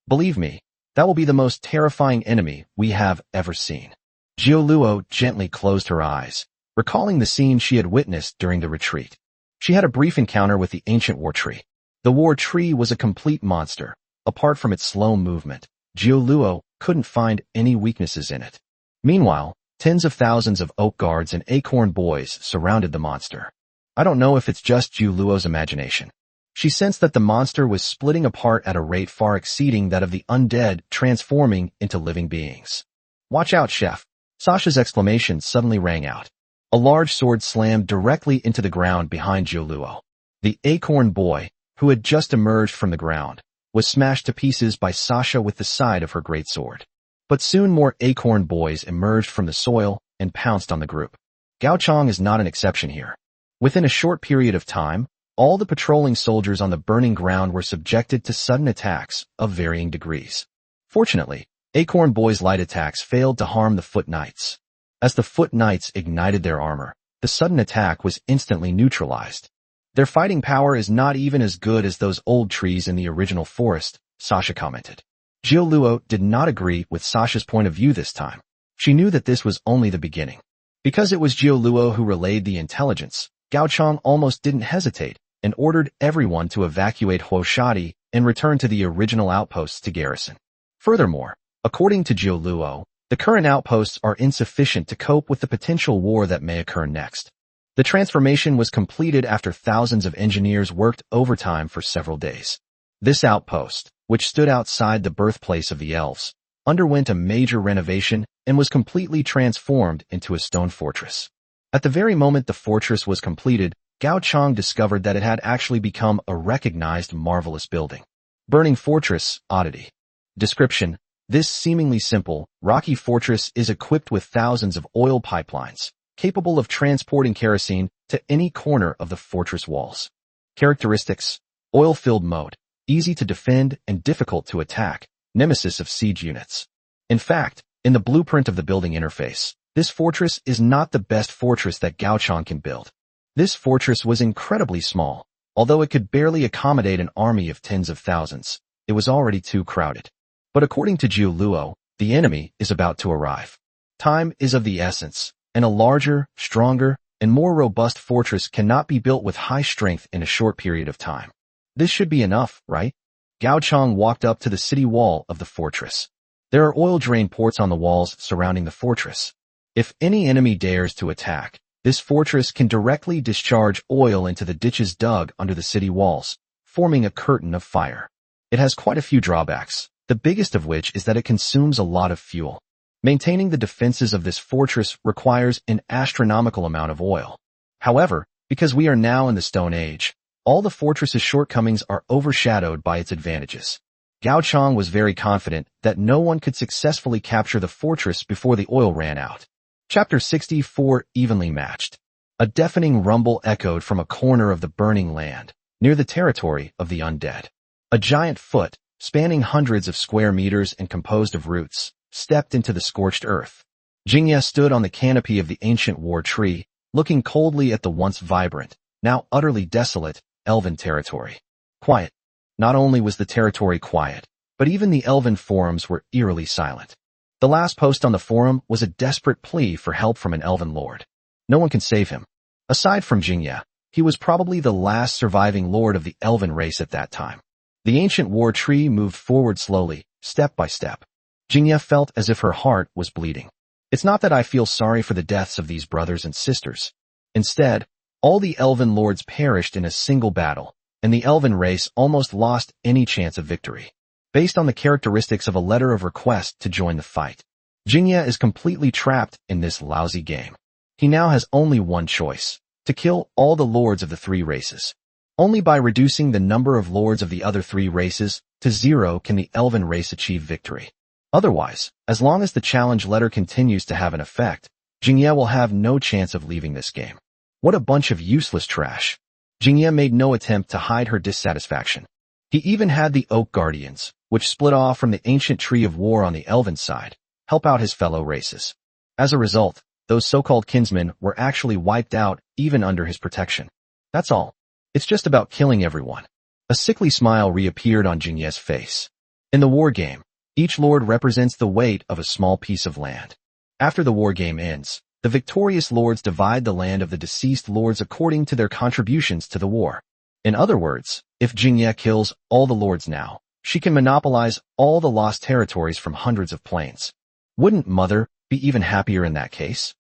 Believe me, that will be the most terrifying enemy we have ever seen. Jiu Luo gently closed her eyes, recalling the scene she had witnessed during the retreat. She had a brief encounter with the ancient war tree. The war tree was a complete monster. Apart from its slow movement, Jiu Luo couldn't find any weaknesses in it. Meanwhile, tens of thousands of oak guards and acorn boys surrounded the monster. I don't know if it's just Jiu Luo's imagination. She sensed that the monster was splitting apart at a rate far exceeding that of the undead transforming into living beings. Watch out, chef. Sasha's exclamation suddenly rang out. A large sword slammed directly into the ground behind Jiu Luo. The acorn boy, who had just emerged from the ground, was smashed to pieces by Sasha with the side of her greatsword. But soon more acorn boys emerged from the soil and pounced on the group. Gao Chong is not an exception here. Within a short period of time, all the patrolling soldiers on the burning ground were subjected to sudden attacks of varying degrees. Fortunately, Acorn Boy's light attacks failed to harm the Foot Knights. As the Foot Knights ignited their armor, the sudden attack was instantly neutralized. Their fighting power is not even as good as those old trees in the original forest, Sasha commented. Jiu Luo did not agree with Sasha's point of view this time. She knew that this was only the beginning. Because it was Jiu Luo who relayed the intelligence, Gao Chong almost didn't hesitate and ordered everyone to evacuate Huoshadi and return to the original outposts to garrison. Furthermore, according to Jiu Luo, the current outposts are insufficient to cope with the potential war that may occur next. The transformation was completed after thousands of engineers worked overtime for several days. This outpost, which stood outside the birthplace of the elves, underwent a major renovation and was completely transformed into a stone fortress. At the very moment the fortress was completed, Gao Chong discovered that it had actually become a recognized marvelous building. Burning Fortress, oddity. Description: this seemingly simple, rocky fortress is equipped with thousands of oil pipelines, capable of transporting kerosene to any corner of the fortress walls. Characteristics: oil-filled mode, easy to defend and difficult to attack, nemesis of siege units. In fact, in the blueprint of the building interface, this fortress is not the best fortress that Gaochang can build. This fortress was incredibly small. Although it could barely accommodate an army of tens of thousands, it was already too crowded. But according to Jiu Luo, the enemy is about to arrive. Time is of the essence, and a larger, stronger, and more robust fortress cannot be built with high strength in a short period of time. This should be enough, right? Gaochang walked up to the city wall of the fortress. There are oil drain ports on the walls surrounding the fortress. If any enemy dares to attack, this fortress can directly discharge oil into the ditches dug under the city walls, forming a curtain of fire. It has quite a few drawbacks, the biggest of which is that it consumes a lot of fuel. Maintaining the defenses of this fortress requires an astronomical amount of oil. However, because we are now in the Stone Age, all the fortress's shortcomings are overshadowed by its advantages. Gaochang was very confident that no one could successfully capture the fortress before the oil ran out. Chapter 64 Evenly Matched. A deafening rumble echoed from a corner of the burning land, near the territory of the undead. A giant foot, spanning hundreds of square meters and composed of roots, stepped into the scorched earth. Jingye stood on the canopy of the ancient war tree, looking coldly at the once vibrant, now utterly desolate, elven territory. Quiet. Not only was the territory quiet, but even the elven forums were eerily silent. The last post on the forum was a desperate plea for help from an elven lord. No one can save him. Aside from Jingye, he was probably the last surviving lord of the elven race at that time. The ancient war tree moved forward slowly, step by step. Jingye felt as if her heart was bleeding. It's not that I feel sorry for the deaths of these brothers and sisters. Instead, all the elven lords perished in a single battle, and the elven race almost lost any chance of victory. Based on the characteristics of a letter of request to join the fight, Jingye is completely trapped in this lousy game. He now has only one choice: to kill all the lords of the three races. Only by reducing the number of lords of the other three races to 0 can the elven race achieve victory. Otherwise, as long as the challenge letter continues to have an effect, Jingye will have no chance of leaving this game. What a bunch of useless trash. Jingye made no attempt to hide her dissatisfaction. He even had the Oak Guardians, which split off from the ancient tree of war on the elven side, help out his fellow races. As a result, those so-called kinsmen were actually wiped out even under his protection. That's all. It's just about killing everyone. A sickly smile reappeared on Jingye's face. In the war game, each lord represents the weight of a small piece of land. After the war game ends, the victorious lords divide the land of the deceased lords according to their contributions to the war. In other words, if Jingye kills all the lords now, she can monopolize all the lost territories from hundreds of plains. Wouldn't Mother be even happier in that case?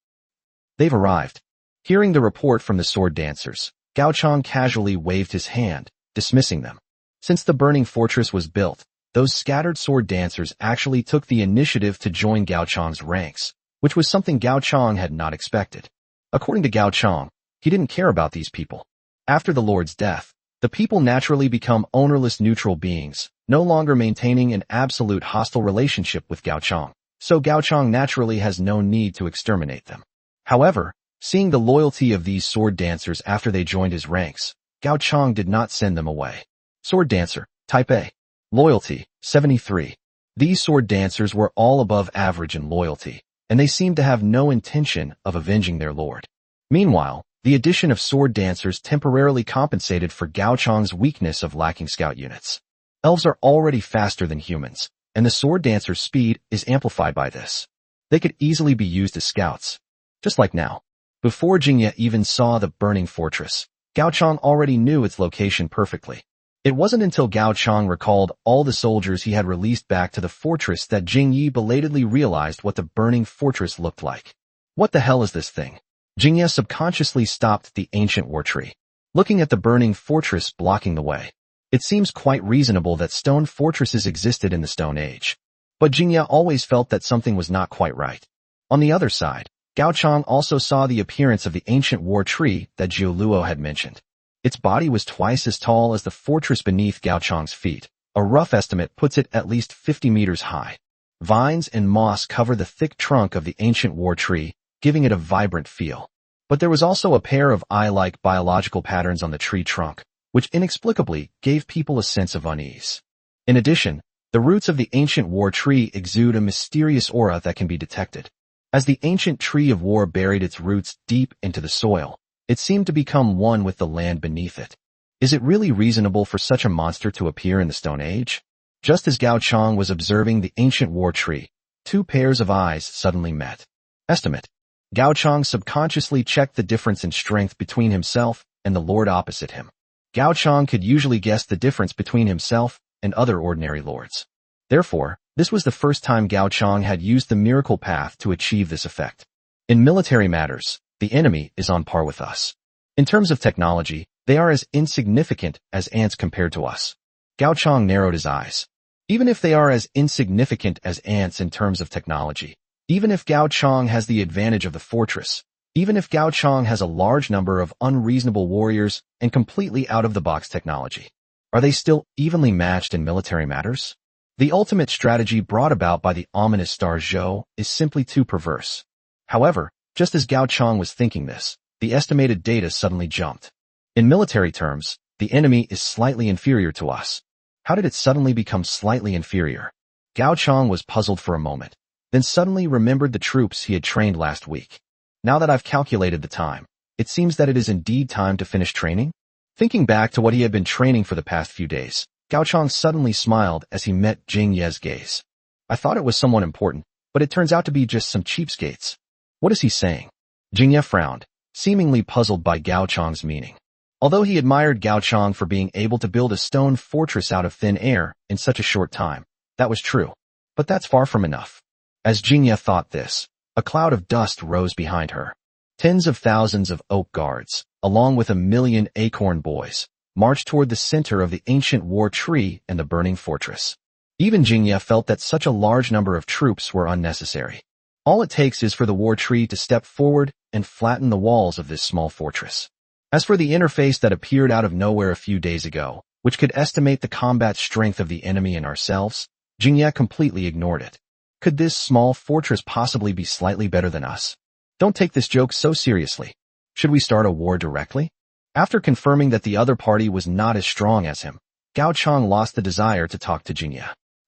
They've arrived. Hearing the report from the sword dancers, Gaochang casually waved his hand, dismissing them. Since the burning fortress was built, those scattered sword dancers actually took the initiative to join Gaochang's ranks, which was something Gaochang had not expected. According to Gaochang, he didn't care about these people. After the Lord's death, the people naturally become ownerless neutral beings, no longer maintaining an absolute hostile relationship with Gaochang, so Gaochang naturally has no need to exterminate them. However, seeing the loyalty of these sword dancers after they joined his ranks, Gaochang did not send them away. Sword dancer, type A. Loyalty, 73. These sword dancers were all above average in loyalty, and they seemed to have no intention of avenging their lord. Meanwhile, the addition of sword dancers temporarily compensated for Gaochang's weakness of lacking scout units. Elves are already faster than humans, and the sword dancer's speed is amplified by this. They could easily be used as scouts. Just like now. Before Jingye even saw the burning fortress, Gaochang already knew its location perfectly. It wasn't until Gaochang recalled all the soldiers he had released back to the fortress that Jingye belatedly realized what the burning fortress looked like. What the hell is this thing? Jingye subconsciously stopped the ancient war tree, looking at the burning fortress blocking the way. It seems quite reasonable that stone fortresses existed in the Stone Age. But Jingye always felt that something was not quite right. On the other side, Gaochang also saw the appearance of the ancient war tree that Jiu Luo had mentioned. Its body was twice as tall as the fortress beneath Gaochang's feet. A rough estimate puts it at least 50 meters high. Vines and moss cover the thick trunk of the ancient war tree, giving it a vibrant feel. But there was also a pair of eye-like biological patterns on the tree trunk, which inexplicably gave people a sense of unease. In addition, the roots of the ancient war tree exude a mysterious aura that can be detected. As the ancient tree of war buried its roots deep into the soil, it seemed to become one with the land beneath it. Is it really reasonable for such a monster to appear in the Stone Age? Just as Gao Chang was observing the ancient war tree, two pairs of eyes suddenly met. Estimate. Gao Chang subconsciously checked the difference in strength between himself and the lord opposite him. Gao Chang could usually guess the difference between himself and other ordinary lords. Therefore, this was the first time Gao Chang had used the miracle path to achieve this effect. In military matters, the enemy is on par with us. In terms of technology, they are as insignificant as ants compared to us. Gao Chang narrowed his eyes. Even if they are as insignificant as ants in terms of technology, even if Gao Chang has the advantage of the fortress, even if Gao Chang has a large number of unreasonable warriors and completely out-of-the-box technology, are they still evenly matched in military matters? The ultimate strategy brought about by the ominous star Zhou is simply too perverse. However, just as Gao Chang was thinking this, the estimated data suddenly jumped. In military terms, the enemy is slightly inferior to us. How did it suddenly become slightly inferior? Gao Chang was puzzled for a moment, then suddenly remembered the troops he had trained last week. Now that I've calculated the time, it seems that it is indeed time to finish training? Thinking back to what he had been training for the past few days, Gao Chang suddenly smiled as he met Jing Ye's gaze. I thought it was someone important, but it turns out to be just some cheapskates. What is he saying? Jing Ye frowned, seemingly puzzled by Gao Chang's meaning. Although he admired Gao Chang for being able to build a stone fortress out of thin air in such a short time, that was true. But that's far from enough. As Jing Ye thought this, a cloud of dust rose behind her. Tens of thousands of oak guards, along with 1,000,000 acorn boys, marched toward the center of the ancient war tree and the burning fortress. Even Jing Ye felt that such a large number of troops were unnecessary. All it takes is for the war tree to step forward and flatten the walls of this small fortress. As for the interface that appeared out of nowhere a few days ago, which could estimate the combat strength of the enemy and ourselves, Jing Ye completely ignored it. Could this small fortress possibly be slightly better than us? Don't take this joke so seriously. Should we start a war directly? After confirming that the other party was not as strong as him, Gao Chang lost the desire to talk to Jing Ye.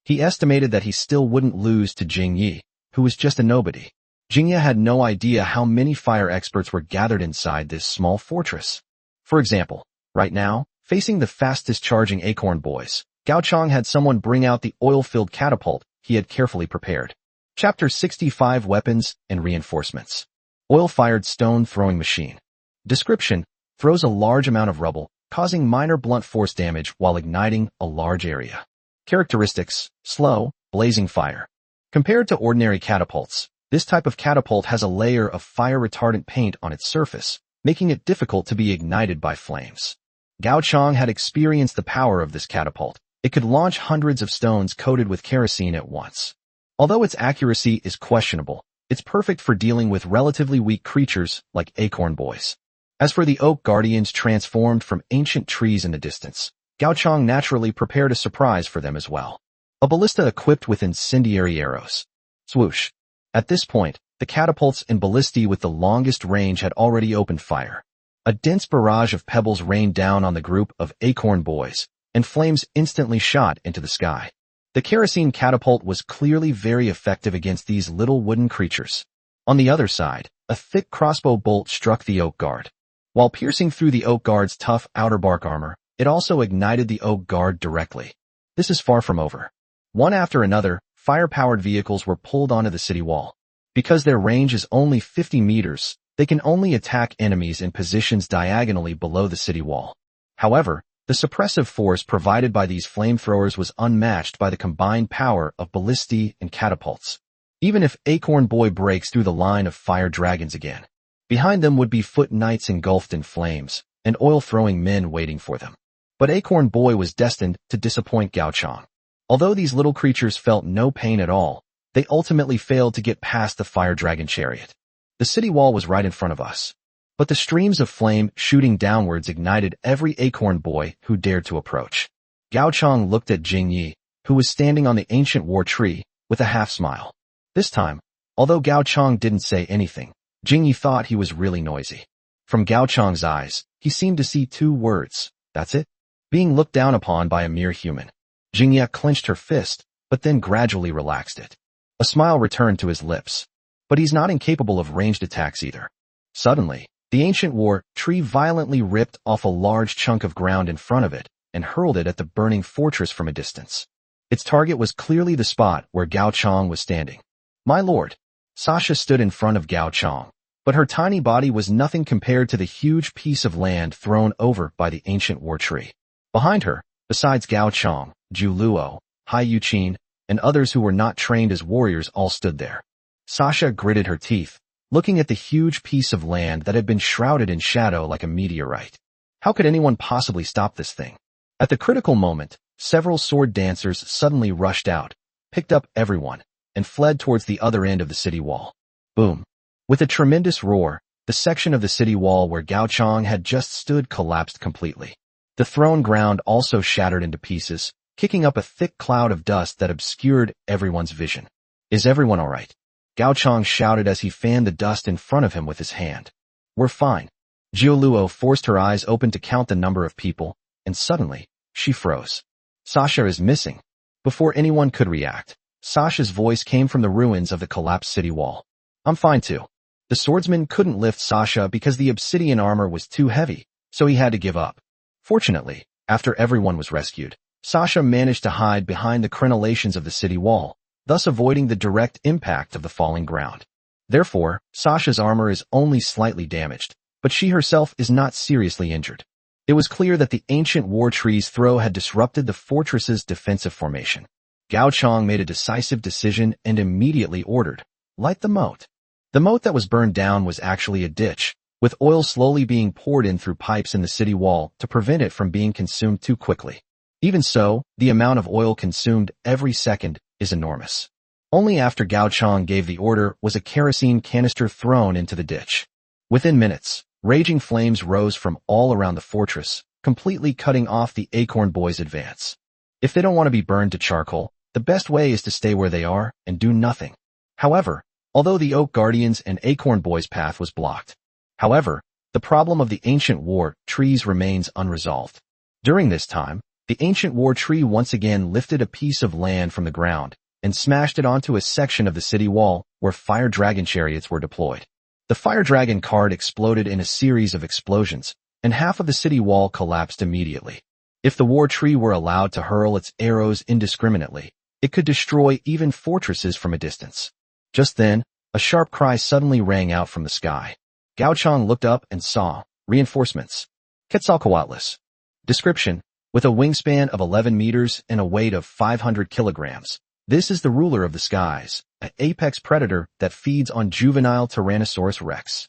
He estimated that he still wouldn't lose to Jing Yi, who was just a nobody. Jing Ye had no idea how many fire experts were gathered inside this small fortress. For example, right now, facing the fastest charging acorn boys, Gao Chang had someone bring out the oil-filled catapult he had carefully prepared. Chapter 65 Weapons and Reinforcements. Oil-fired stone-throwing machine. Description: throws a large amount of rubble, causing minor blunt force damage while igniting a large area. Characteristics: slow, blazing fire. Compared to ordinary catapults, this type of catapult has a layer of fire-retardant paint on its surface, making it difficult to be ignited by flames. Gao Chang had experienced the power of this catapult. It could launch hundreds of stones coated with kerosene at once. Although its accuracy is questionable, it's perfect for dealing with relatively weak creatures like acorn boys. As for the oak guardians transformed from ancient trees in the distance, Gao Chang naturally prepared a surprise for them as well. A ballista equipped with incendiary arrows. Swoosh. At this point, the catapults and ballistae with the longest range had already opened fire. A dense barrage of pebbles rained down on the group of acorn boys, and flames instantly shot into the sky. The kerosene catapult was clearly very effective against these little wooden creatures. On the other side, a thick crossbow bolt struck the oak guard. While piercing through the oak guard's tough outer bark armor, it also ignited the oak guard directly. This is far from over. One after another, fire-powered vehicles were pulled onto the city wall. Because their range is only 50 meters, they can only attack enemies in positions diagonally below the city wall. However, the suppressive force provided by these flamethrowers was unmatched by the combined power of ballistae and catapults. Even if Acorn Boy breaks through the line of fire dragons again, behind them would be foot knights engulfed in flames, and oil-throwing men waiting for them. But Acorn Boy was destined to disappoint Gao Chang. Although these little creatures felt no pain at all, they ultimately failed to get past the fire dragon chariot. The city wall was right in front of us, but the streams of flame shooting downwards ignited every Acorn Boy who dared to approach. Gao Chang looked at Jing Yi, who was standing on the ancient war tree, with a half-smile. This time, although Gao Chang didn't say anything, Jingyi thought he was really noisy. From Gao Chang's eyes, he seemed to see 2 words. That's it? Being looked down upon by a mere human. Jingyi clenched her fist, but then gradually relaxed it. A smile returned to his lips. But he's not incapable of ranged attacks either. Suddenly, the ancient war tree violently ripped off a large chunk of ground in front of it and hurled it at the burning fortress from a distance. Its target was clearly the spot where Gao Chang was standing. My lord. Sasha stood in front of Gao Chang, but her tiny body was nothing compared to the huge piece of land thrown over by the ancient war tree. Behind her, besides Gao Chang, Zhu Luo, Hai Yuqin, and others who were not trained as warriors all stood there. Sasha gritted her teeth, looking at the huge piece of land that had been shrouded in shadow like a meteorite. How could anyone possibly stop this thing? At the critical moment, several sword dancers suddenly rushed out, picked up everyone, and fled towards the other end of the city wall. Boom. With a tremendous roar, the section of the city wall where Gao Chang had just stood collapsed completely. The thrown ground also shattered into pieces, kicking up a thick cloud of dust that obscured everyone's vision. Is everyone all right? Gao Chang shouted as he fanned the dust in front of him with his hand. We're fine. Zhu Luo forced her eyes open to count the number of people, and suddenly, she froze. Sasha is missing. Before anyone could react, Sasha's voice came from the ruins of the collapsed city wall. I'm fine too. The swordsman couldn't lift Sasha because the obsidian armor was too heavy, so he had to give up. Fortunately, after everyone was rescued, Sasha managed to hide behind the crenellations of the city wall, thus avoiding the direct impact of the falling ground. Therefore, Sasha's armor is only slightly damaged, but she herself is not seriously injured. It was clear that the ancient war tree's throw had disrupted the fortress's defensive formation. Gao Chang made a decisive decision and immediately ordered, light the moat. The moat that was burned down was actually a ditch, with oil slowly being poured in through pipes in the city wall to prevent it from being consumed too quickly. Even so, the amount of oil consumed every second is enormous. Only after Gao Chang gave the order was a kerosene canister thrown into the ditch. Within minutes, raging flames rose from all around the fortress, completely cutting off the Acorn Boys' advance. If they don't want to be burned to charcoal, the best way is to stay where they are and do nothing. However, although the Oak Guardians and Acorn Boys' path was blocked. However, the problem of the ancient war trees remains unresolved. During this time, the ancient war tree once again lifted a piece of land from the ground and smashed it onto a section of the city wall where fire dragon chariots were deployed. The fire dragon card exploded in a series of explosions, and half of the city wall collapsed immediately. If the war tree were allowed to hurl its arrows indiscriminately, it could destroy even fortresses from a distance. Just then, a sharp cry suddenly rang out from the sky. Gao Chang looked up and saw reinforcements. Quetzalcoatlus. Description: with a wingspan of 11 meters and a weight of 500 kilograms. This is the ruler of the skies, an apex predator that feeds on juvenile Tyrannosaurus rex.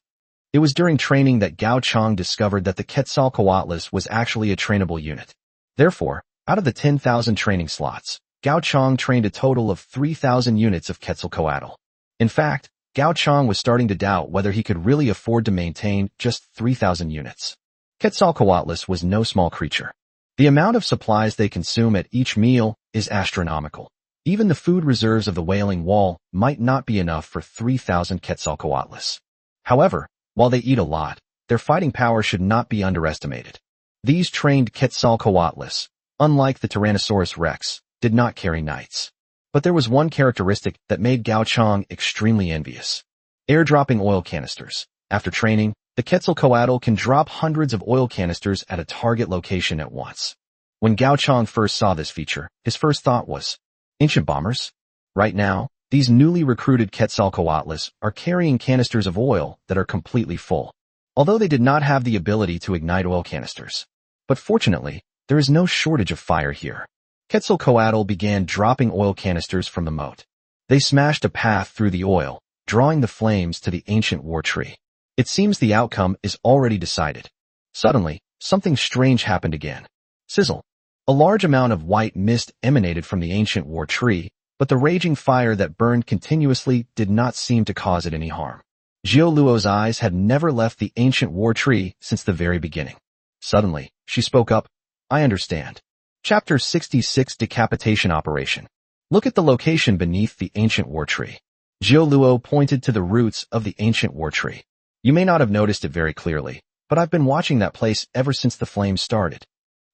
It was during training that Gao Chang discovered that the Quetzalcoatlus was actually a trainable unit. Therefore, out of the 10,000 training slots, Gao Chang trained a total of 3,000 units of Quetzalcoatl. In fact, Gao Chang was starting to doubt whether he could really afford to maintain just 3,000 units. Quetzalcoatlus was no small creature. The amount of supplies they consume at each meal is astronomical. Even the food reserves of the Wailing Wall might not be enough for 3,000 Quetzalcoatlus. However, while they eat a lot, their fighting power should not be underestimated. These trained Quetzalcoatlus, unlike the Tyrannosaurus rex, did not carry knights. But there was one characteristic that made Gao Chang extremely envious. Airdropping oil canisters. After training, the Quetzalcoatl can drop hundreds of oil canisters at a target location at once. When Gao Chang first saw this feature, his first thought was, ancient bombers? Right now, these newly recruited Quetzalcoatlus are carrying canisters of oil that are completely full, although they did not have the ability to ignite oil canisters. But fortunately, there is no shortage of fire here. Quetzalcoatl began dropping oil canisters from the moat. They smashed a path through the oil, drawing the flames to the ancient war tree. It seems the outcome is already decided. Suddenly, something strange happened again. Sizzle. A large amount of white mist emanated from the ancient war tree, but the raging fire that burned continuously did not seem to cause it any harm. Zhu Luo's eyes had never left the ancient war tree since the very beginning. Suddenly, she spoke up. I understand. Chapter 66 Decapitation Operation. Look at the location beneath the ancient war tree. Zhu Luo pointed to the roots of the ancient war tree. You may not have noticed it very clearly, but I've been watching that place ever since the flames started.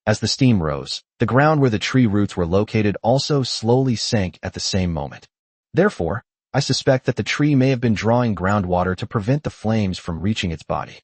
As the steam rose, the ground where the tree roots were located also slowly sank at the same moment. Therefore, I suspect that the tree may have been drawing groundwater to prevent the flames from reaching its body.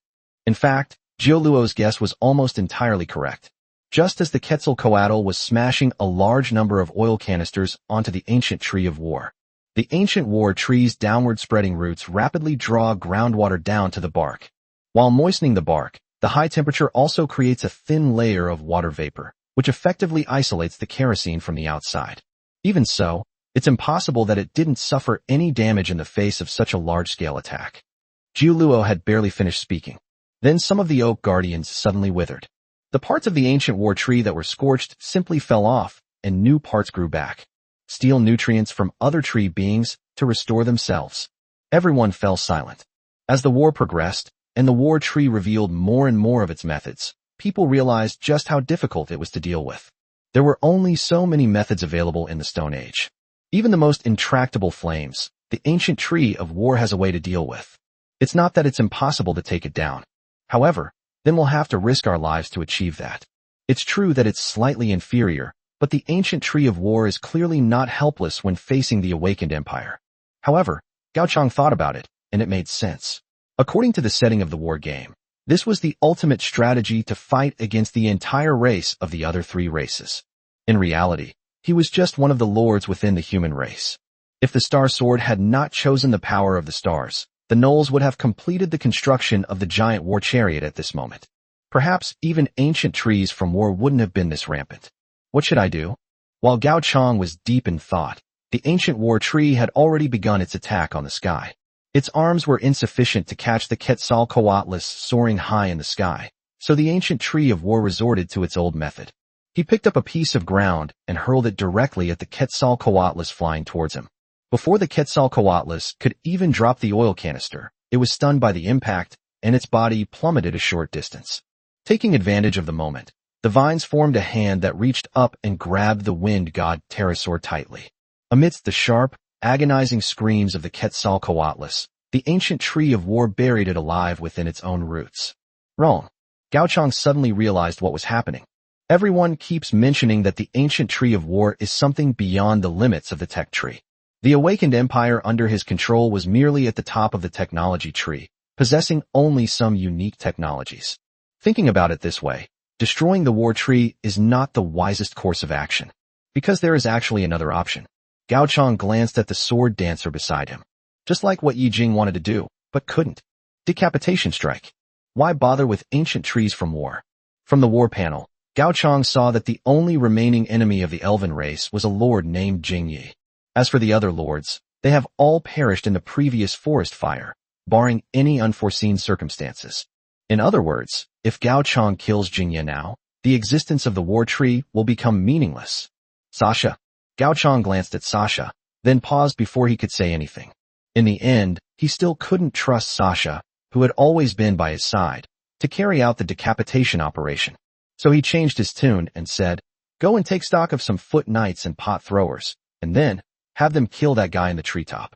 In fact, Jioluo's guess was almost entirely correct. Just as the Quetzalcoatl was smashing a large number of oil canisters onto the ancient tree of war, the ancient war tree's downward-spreading roots rapidly draw groundwater down to the bark. While moistening the bark, the high temperature also creates a thin layer of water vapor, which effectively isolates the kerosene from the outside. Even so, it's impossible that it didn't suffer any damage in the face of such a large-scale attack. Jioluo had barely finished speaking. Then some of the oak guardians suddenly withered. The parts of the ancient war tree that were scorched simply fell off, and new parts grew back. Steal nutrients from other tree beings to restore themselves. Everyone fell silent. As the war progressed, and the war tree revealed more and more of its methods, people realized just how difficult it was to deal with. There were only so many methods available in the Stone Age. Even the most intractable flames, the ancient tree of war has a way to deal with. It's not that it's impossible to take it down. However, then we'll have to risk our lives to achieve that. It's true that it's slightly inferior, but the ancient tree of war is clearly not helpless when facing the awakened empire. However, Gao Chang thought about it, and it made sense. According to the setting of the war game, this was the ultimate strategy to fight against the entire race of the other three races. In reality, he was just one of the lords within the human race. If the Star Sword had not chosen the power of the stars, the Nulls would have completed the construction of the giant war chariot at this moment. Perhaps even ancient trees from war wouldn't have been this rampant. What should I do? While Gao Chang was deep in thought, the ancient war tree had already begun its attack on the sky. Its arms were insufficient to catch the Quetzalcoatl soaring high in the sky, so the ancient tree of war resorted to its old method. He picked up a piece of ground and hurled it directly at the Quetzalcoatl flying towards him. Before the Quetzalcoatl could even drop the oil canister, it was stunned by the impact, and its body plummeted a short distance. Taking advantage of the moment, the vines formed a hand that reached up and grabbed the wind god Pterosaur tightly. Amidst the sharp, agonizing screams of the Quetzalcoatl, the ancient tree of war buried it alive within its own roots. Wrong. Gao Chang suddenly realized what was happening. Everyone keeps mentioning that the ancient tree of war is something beyond the limits of the tech tree. The awakened empire under his control was merely at the top of the technology tree, possessing only some unique technologies. Thinking about it this way, destroying the war tree is not the wisest course of action. Because there is actually another option. Gao Chang glanced at the sword dancer beside him. Just like what Yi Jing wanted to do, but couldn't. Decapitation strike. Why bother with ancient trees from war? From the war panel, Gao Chang saw that the only remaining enemy of the elven race was a lord named Jing Yi. As for the other lords, they have all perished in the previous forest fire, barring any unforeseen circumstances. In other words, if Gao Chang kills Jing Yi now, the existence of the war tree will become meaningless. Sasha. Gao Chang glanced at Sasha, then paused before he could say anything. In the end, he still couldn't trust Sasha, who had always been by his side, to carry out the decapitation operation. So he changed his tune and said, "Go and take stock of some foot knights and pot throwers, and then have them kill that guy in the treetop."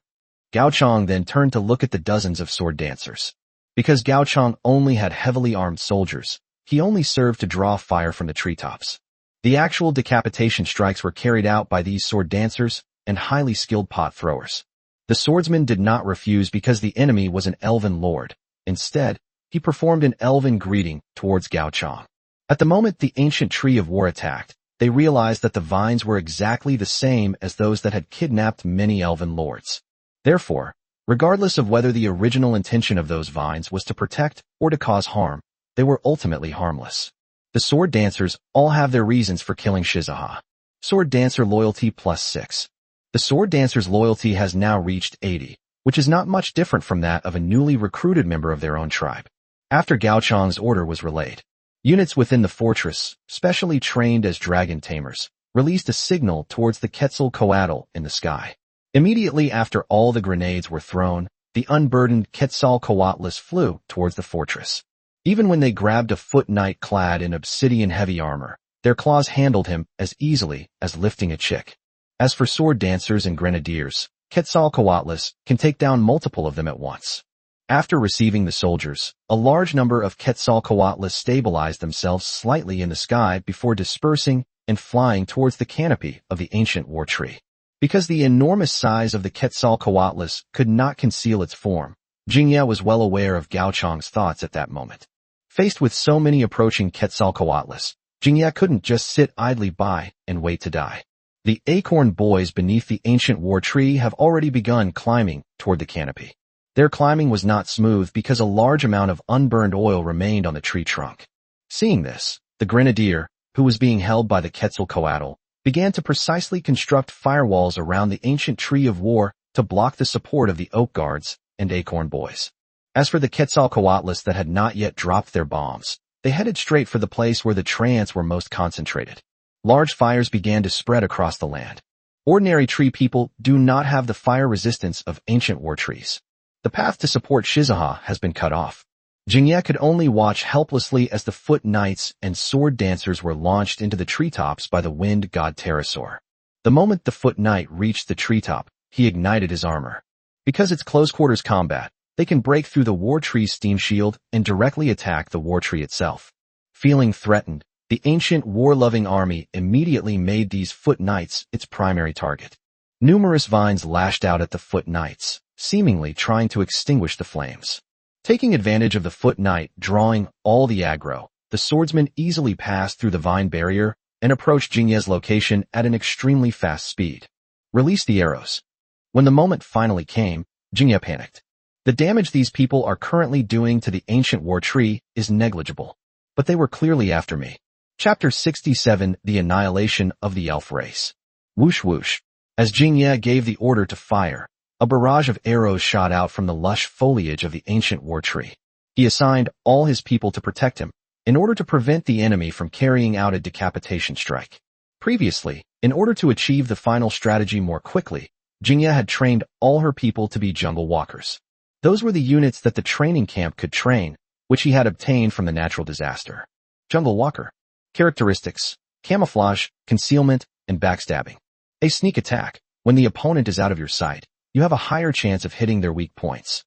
Gao Chang then turned to look at the dozens of sword dancers. Because Gao Chang only had heavily armed soldiers, he only served to draw fire from the treetops. The actual decapitation strikes were carried out by these sword dancers and highly skilled pot throwers. The swordsman did not refuse because the enemy was an elven lord. Instead, he performed an elven greeting towards Gao Chang. At the moment the ancient tree of war attacked, they realized that the vines were exactly the same as those that had kidnapped many elven lords. Therefore, regardless of whether the original intention of those vines was to protect or to cause harm, they were ultimately harmless. The sword dancers all have their reasons for killing Shizuha. Sword dancer loyalty +6. The sword dancer's loyalty has now reached 80, which is not much different from that of a newly recruited member of their own tribe. After Gao Chang's order was relayed, units within the fortress, specially trained as dragon tamers, released a signal towards the Quetzalcoatl in the sky. Immediately after all the grenades were thrown, the unburdened Quetzalcoatl flew towards the fortress. Even when they grabbed a foot knight clad in obsidian heavy armor, their claws handled him as easily as lifting a chick. As for sword dancers and grenadiers, Quetzalcoatl can take down multiple of them at once. After receiving the soldiers, a large number of Quetzalcoatlus stabilized themselves slightly in the sky before dispersing and flying towards the canopy of the ancient war tree. Because the enormous size of the Quetzalcoatlus could not conceal its form, Jingye was well aware of Gao Chang's thoughts at that moment. Faced with so many approaching Quetzalcoatlus, Jingye couldn't just sit idly by and wait to die. The acorn boys beneath the ancient war tree have already begun climbing toward the canopy. Their climbing was not smooth because a large amount of unburned oil remained on the tree trunk. Seeing this, the grenadier, who was being held by the Quetzalcoatl, began to precisely construct firewalls around the ancient tree of war to block the support of the oak guards and acorn boys. As for the Quetzalcoatlus that had not yet dropped their bombs, they headed straight for the place where the treants were most concentrated. Large fires began to spread across the land. Ordinary tree people do not have the fire resistance of ancient war trees. The path to support Shizuha has been cut off. Jingye could only watch helplessly as the foot knights and sword dancers were launched into the treetops by the wind god Pterosaur. The moment the foot knight reached the treetop, he ignited his armor. Because it's close-quarters combat, they can break through the war tree's steam shield and directly attack the war tree itself. Feeling threatened, the ancient war-loving army immediately made these foot knights its primary target. Numerous vines lashed out at the foot knights, seemingly trying to extinguish the flames. Taking advantage of the foot knight drawing all the aggro, the swordsman easily passed through the vine barrier and approached Jingye's location at an extremely fast speed. Release the arrows. When the moment finally came, Jingye panicked. The damage these people are currently doing to the ancient war tree is negligible. But they were clearly after me. Chapter 67, The Annihilation of the Elf Race. Whoosh whoosh. As Jingye gave the order to fire, a barrage of arrows shot out from the lush foliage of the ancient war tree. He assigned all his people to protect him, in order to prevent the enemy from carrying out a decapitation strike. Previously, in order to achieve the final strategy more quickly, Jingye had trained all her people to be jungle walkers. Those were the units that the training camp could train, which he had obtained from the natural disaster. Jungle walker. Characteristics: camouflage, concealment, and backstabbing. A sneak attack. When the opponent is out of your sight, you have a higher chance of hitting their weak points.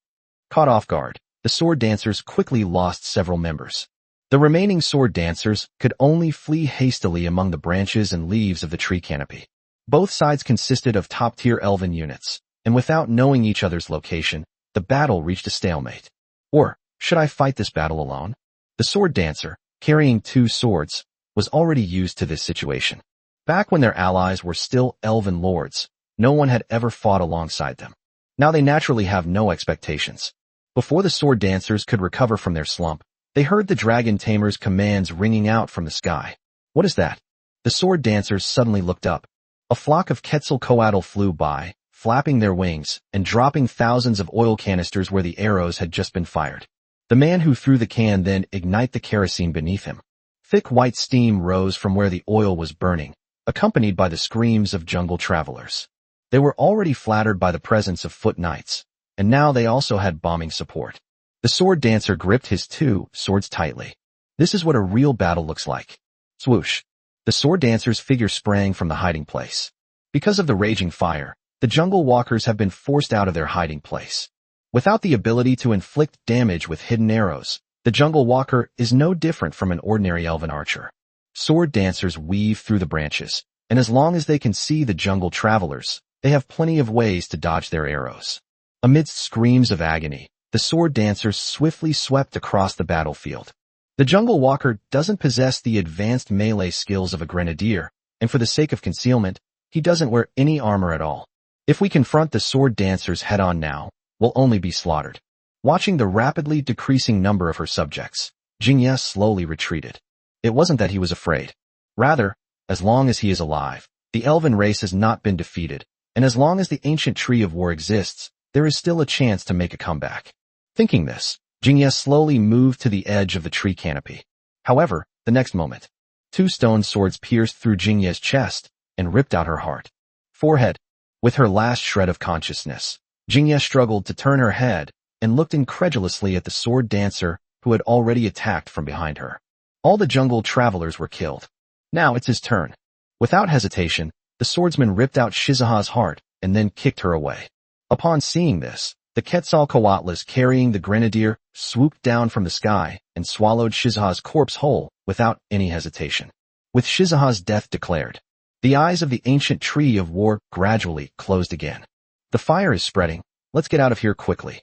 Caught off guard, the sword dancers quickly lost several members. The remaining sword dancers could only flee hastily among the branches and leaves of the tree canopy. Both sides consisted of top-tier elven units, and without knowing each other's location, the battle reached a stalemate. Or, should I fight this battle alone? The sword dancer, carrying 2 swords, was already used to this situation. Back when their allies were still elven lords, no one had ever fought alongside them. Now they naturally have no expectations. Before the sword dancers could recover from their slump, they heard the dragon tamer's commands ringing out from the sky. What is that? The sword dancers suddenly looked up. A flock of Quetzalcoatl flew by, flapping their wings and dropping thousands of oil canisters where the arrows had just been fired. The man who threw the can then ignited the kerosene beneath him. Thick white steam rose from where the oil was burning, accompanied by the screams of jungle travelers. They were already flattered by the presence of foot knights, and now they also had bombing support. The sword dancer gripped his 2 swords tightly. This is what a real battle looks like. Swoosh. The sword dancer's figure sprang from the hiding place. Because of the raging fire, the jungle walkers have been forced out of their hiding place. Without the ability to inflict damage with hidden arrows, the jungle walker is no different from an ordinary elven archer. Sword dancers weave through the branches, and as long as they can see the jungle travelers, they have plenty of ways to dodge their arrows. Amidst screams of agony, the sword dancers swiftly swept across the battlefield. The jungle walker doesn't possess the advanced melee skills of a grenadier, and for the sake of concealment, he doesn't wear any armor at all. If we confront the sword dancers head-on now, we'll only be slaughtered. Watching the rapidly decreasing number of her subjects, Jingye slowly retreated. It wasn't that he was afraid. Rather, as long as he is alive, the elven race has not been defeated, and as long as the ancient tree of war exists, there is still a chance to make a comeback. Thinking this, Jingye slowly moved to the edge of the tree canopy. However, the next moment, 2 stone swords pierced through Jingye's chest and ripped out her heart. Forehead. With her last shred of consciousness, Jingye struggled to turn her head and looked incredulously at the sword dancer who had already attacked from behind her. All the jungle travelers were killed. Now it's his turn. Without hesitation, the swordsman ripped out Shizuha's heart and then kicked her away. Upon seeing this, The Quetzalcoatlus carrying the grenadier swooped down from the sky and swallowed Shizuha's corpse whole without any hesitation. With Shizuha's death declared, the eyes of the ancient tree of war gradually closed again. The fire is spreading. Let's get out of here quickly.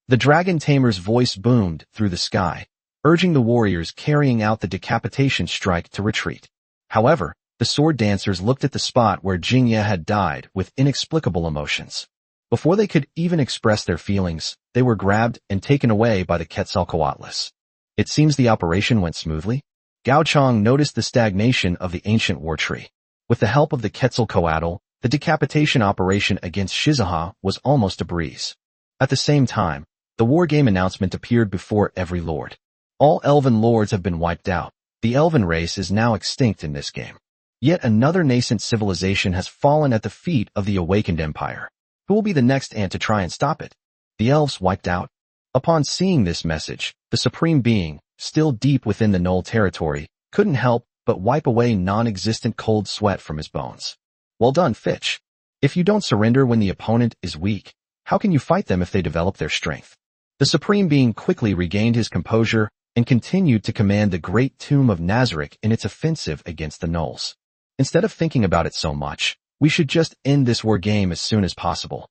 The dragon tamer's voice boomed through the sky, urging the warriors carrying out the decapitation strike to retreat. However, the sword dancers looked at the spot where Jingye had died with inexplicable emotions. Before they could even express their feelings, they were grabbed and taken away by the Quetzalcoatlus. It seems the operation went smoothly. Gao Chang noticed the stagnation of the ancient war tree. With the help of the Quetzalcoatl, the decapitation operation against Shizuha was almost a breeze. At the same time, the war game announcement appeared before every lord. All elven lords have been wiped out. The elven race is now extinct in this game. Yet another nascent civilization has fallen at the feet of the awakened empire. Who will be the next ant to try and stop it? The elves wiped out. Upon seeing this message, the supreme being, still deep within the Null territory, couldn't help but wipe away non-existent cold sweat from his bones. Well done, Fitch. If you don't surrender when the opponent is weak, how can you fight them if they develop their strength? The supreme being quickly regained his composure and continued to command the great tomb of Nazarick in its offensive against the Nulls. Instead of thinking about it so much, we should just end this war game as soon as possible.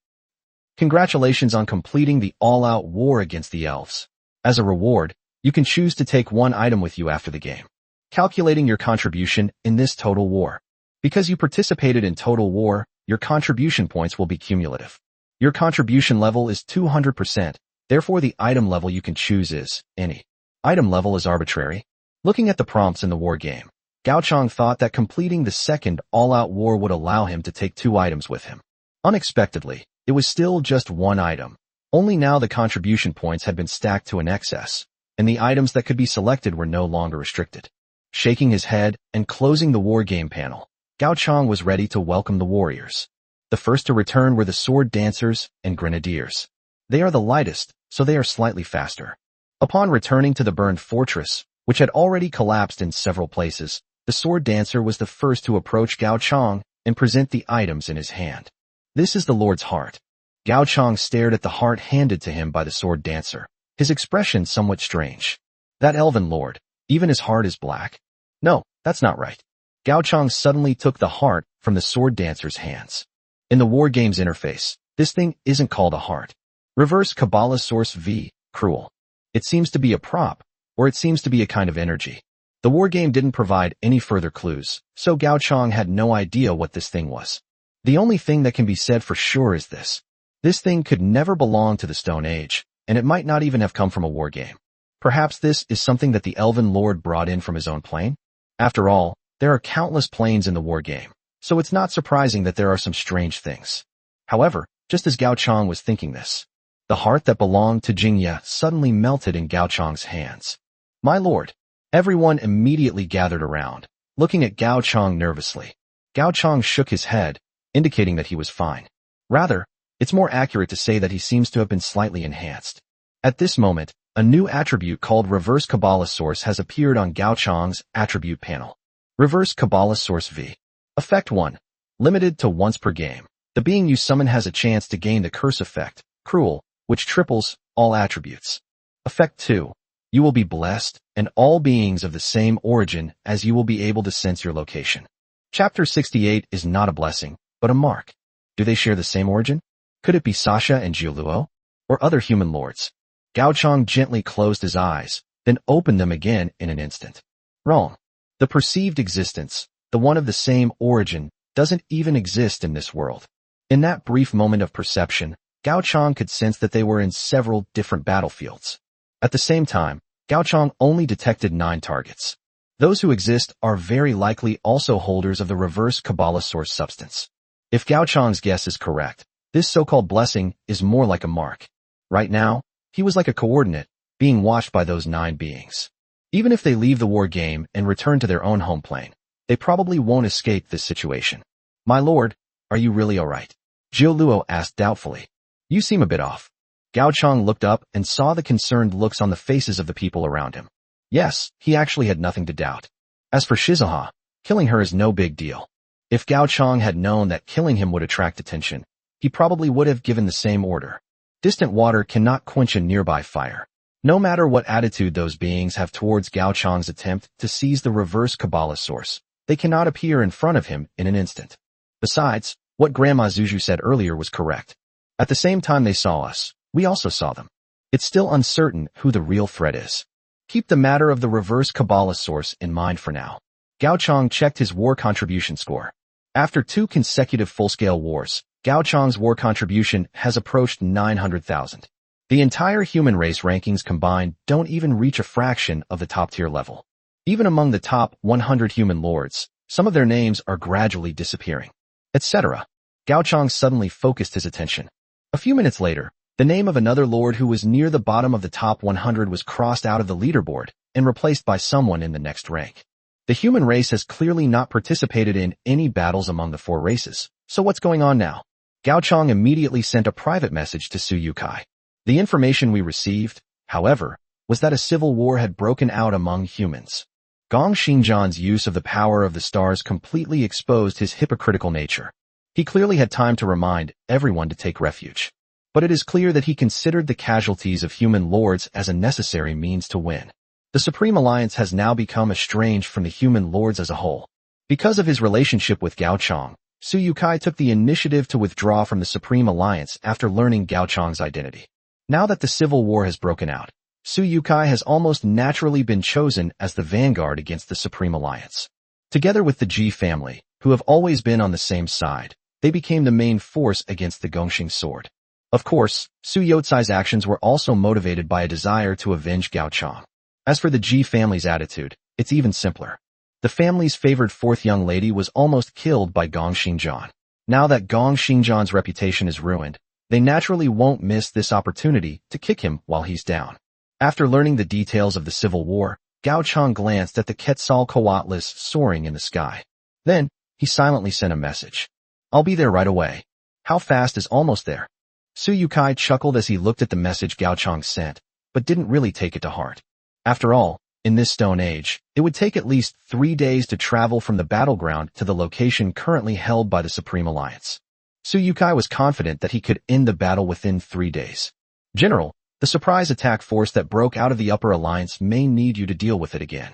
Congratulations on completing the all-out war against the elves. As a reward, you can choose to take one item with you after the game, calculating your contribution in this total war. Because you participated in total war, your contribution points will be cumulative. Your contribution level is 200%, therefore the item level you can choose is any. Item level is arbitrary. Looking at the prompts in the war game, Gao Chang thought that completing the second all-out war would allow him to take 2 items with him. Unexpectedly, it was still just 1 item. Only now the contribution points had been stacked to an excess, and the items that could be selected were no longer restricted. Shaking his head and closing the war game panel, Gao Chang was ready to welcome the warriors. The first to return were the sword dancers and grenadiers. They are the lightest, so they are slightly faster. Upon returning to the burned fortress, which had already collapsed in several places, the sword dancer was the first to approach Gao Chang and present the items in his hand. This is the Lord's heart. Gao Chang stared at the heart handed to him by the sword dancer, his expression somewhat strange. That elven lord, even his heart is black? No, that's not right. Gao Chang suddenly took the heart from the sword dancer's hands. In the war game's interface, this thing isn't called a heart. Reverse Kabbalah source V, cruel. It seems to be a prop, or it seems to be a kind of energy. The war game didn't provide any further clues, so Gao Chang had no idea what this thing was. The only thing that can be said for sure is this. This thing could never belong to the Stone Age, and it might not even have come from a war game. Perhaps this is something that the Elven Lord brought in from his own plane? After all, there are countless planes in the war game, so it's not surprising that there are some strange things. However, just as Gao Chang was thinking this, the heart that belonged to Jingye suddenly melted in Gao Chang's hands. My lord. Everyone immediately gathered around, looking at Gao Chang nervously. Gao Chang shook his head, indicating that he was fine. Rather, it's more accurate to say that he seems to have been slightly enhanced. At this moment, a new attribute called Reverse Kabbalah Source has appeared on Gao Chang's attribute panel. Reverse Kabbalah Source V. Effect 1. Limited to once per game. The being you summon has a chance to gain the curse effect, Cruel, which triples all attributes. Effect 2. You will be blessed, and all beings of the same origin as you will be able to sense your location. Chapter 68 is not a blessing, but a mark. Do they share the same origin? Could it be Sasha and Jiuluo? Or other human lords? Gao Chang gently closed his eyes, then opened them again in an instant. Wrong. The perceived existence, the one of the same origin, doesn't even exist in this world. In that brief moment of perception, Gao Chang could sense that they were in several different battlefields. At the same time, Gao Chang only detected 9 targets. Those who exist are very likely also holders of the reverse Kabbalah source substance. If Gao Chang's guess is correct, this so-called blessing is more like a mark. Right now, he was like a coordinate, being watched by those 9 beings. Even if they leave the war game and return to their own home plane, they probably won't escape this situation. My lord, are you really alright? Jiuluo asked doubtfully. You seem a bit off. Gao Chang looked up and saw the concerned looks on the faces of the people around him. Yes, he actually had nothing to doubt. As for Shizuha, killing her is no big deal. If Gao Chang had known that killing him would attract attention, he probably would have given the same order. Distant water cannot quench a nearby fire. No matter what attitude those beings have towards Gao Chang's attempt to seize the reverse Kabbalah source, they cannot appear in front of him in an instant. Besides, what Grandma Zuzu said earlier was correct. At the same time they saw us, we also saw them. It's still uncertain who the real threat is. Keep the matter of the reverse Kabbalah source in mind for now. Gao Chang checked his war contribution score. After 2 consecutive full-scale wars, Gao Chang's war contribution has approached 900,000. The entire human race rankings combined don't even reach a fraction of the top-tier level. Even among the top 100 human lords, some of their names are gradually disappearing, etc. Gao Chang suddenly focused his attention. A few minutes later, the name of another lord who was near the bottom of the top 100 was crossed out of the leaderboard and replaced by someone in the next rank. The human race has clearly not participated in any battles among the 4 races, so what's going on now? Gao Chang immediately sent a private message to Suyukai. The information we received, however, was that a civil war had broken out among humans. Gong Xingjian's use of the power of the stars completely exposed his hypocritical nature. He clearly had time to remind everyone to take refuge. But it is clear that he considered the casualties of human lords as a necessary means to win. The Supreme Alliance has now become estranged from the human lords as a whole. Because of his relationship with Gao Chang, Suyukai took the initiative to withdraw from the Supreme Alliance after learning Gao Chang's identity. Now that the civil war has broken out, Suyukai has almost naturally been chosen as the vanguard against the Supreme Alliance. Together with the Ji family, who have always been on the same side, they became the main force against the Gongxing sword. Of course, Su Yotsai's actions were also motivated by a desire to avenge Gao Chang. As for the Ji family's attitude, it's even simpler. The family's favored 4th young lady was almost killed by Gong Xingjian. Now that Gong Xingjian's reputation is ruined, they naturally won't miss this opportunity to kick him while he's down. After learning the details of the civil war, Gao Chang glanced at the Quetzalcoatlus soaring in the sky. Then, he silently sent a message. I'll be there right away. How fast is almost there? Suyukai chuckled as he looked at the message Gao Chang sent, but didn't really take it to heart. After all, in this Stone Age, it would take at least 3 days to travel from the battleground to the location currently held by the Supreme Alliance. Suyukai was confident that he could end the battle within 3 days. General, the surprise attack force that broke out of the Upper Alliance may need you to deal with it again.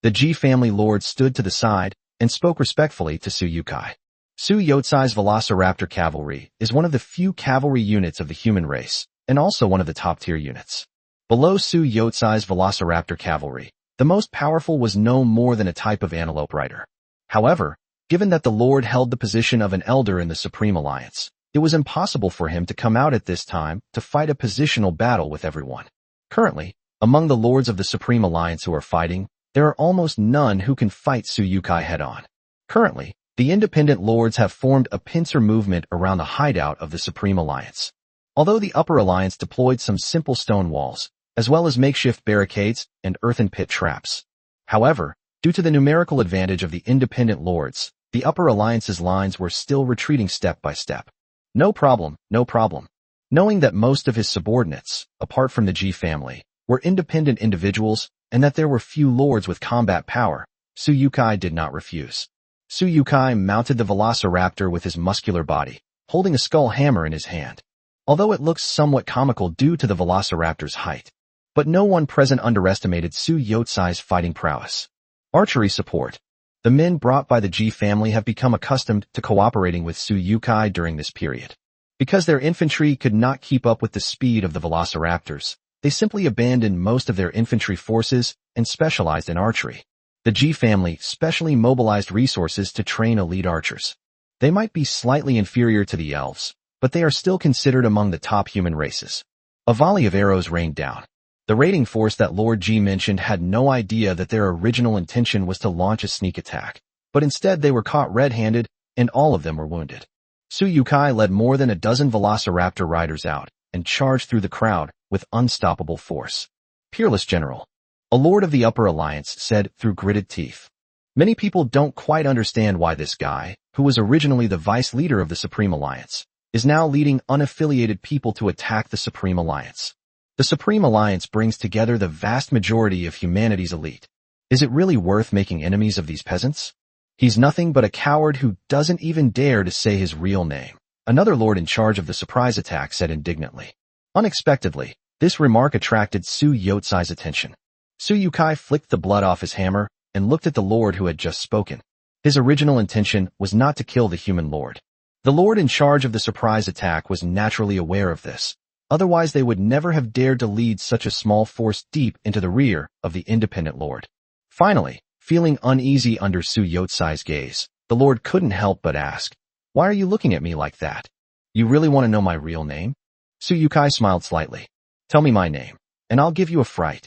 The Ji family lord stood to the side and spoke respectfully to Suyukai. Su Yotsai's Velociraptor cavalry is one of the few cavalry units of the human race, and also one of the top-tier units. Below Su Yotsai's Velociraptor cavalry, the most powerful was no more than a type of antelope rider. However, given that the lord held the position of an elder in the Supreme Alliance, it was impossible for him to come out at this time to fight a positional battle with everyone. Currently, among the lords of the Supreme Alliance who are fighting, there are almost none who can fight Suyukai head-on. Currently, the independent lords have formed a pincer movement around the hideout of the Supreme Alliance. Although the Upper Alliance deployed some simple stone walls, as well as makeshift barricades and earthen pit traps. However, due to the numerical advantage of the independent lords, the Upper Alliance's lines were still retreating step by step. No problem, no problem. Knowing that most of his subordinates, apart from the Ji family, were independent individuals and that there were few lords with combat power, Suyukai did not refuse. Suyukai mounted the Velociraptor with his muscular body, holding a skull hammer in his hand. Although it looks somewhat comical due to the Velociraptor's height, but no one present underestimated Su Yotsai's fighting prowess. Archery support. The men brought by the Ji family have become accustomed to cooperating with Suyukai during this period. Because their infantry could not keep up with the speed of the Velociraptors, they simply abandoned most of their infantry forces and specialized in archery. The Ji family specially mobilized resources to train elite archers. They might be slightly inferior to the elves, but they are still considered among the top human races. A volley of arrows rained down. The raiding force that Lord Ji mentioned had no idea that their original intention was to launch a sneak attack, but instead they were caught red-handed, and all of them were wounded. Suyukai led more than a dozen Velociraptor riders out and charged through the crowd with unstoppable force. Peerless General, a lord of the Upper Alliance, said through gritted teeth. Many people don't quite understand why this guy, who was originally the vice leader of the Supreme Alliance, is now leading unaffiliated people to attack the Supreme Alliance. The Supreme Alliance brings together the vast majority of humanity's elite. Is it really worth making enemies of these peasants? He's nothing but a coward who doesn't even dare to say his real name, another lord in charge of the surprise attack said indignantly. Unexpectedly, this remark attracted Suyutsai's attention. Suyukai flicked the blood off his hammer and looked at the lord who had just spoken. His original intention was not to kill the human lord. The lord in charge of the surprise attack was naturally aware of this. Otherwise they would never have dared to lead such a small force deep into the rear of the independent lord. Finally, feeling uneasy under Suyutsai's gaze, the lord couldn't help but ask, "Why are you looking at me like that? You really want to know my real name?" Suyukai smiled slightly. "Tell me my name, and I'll give you a fright."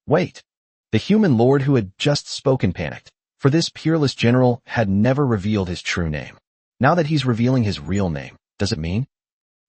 "Wait." The human lord who had just spoken panicked, for this peerless general had never revealed his true name. Now that he's revealing his real name, does it mean?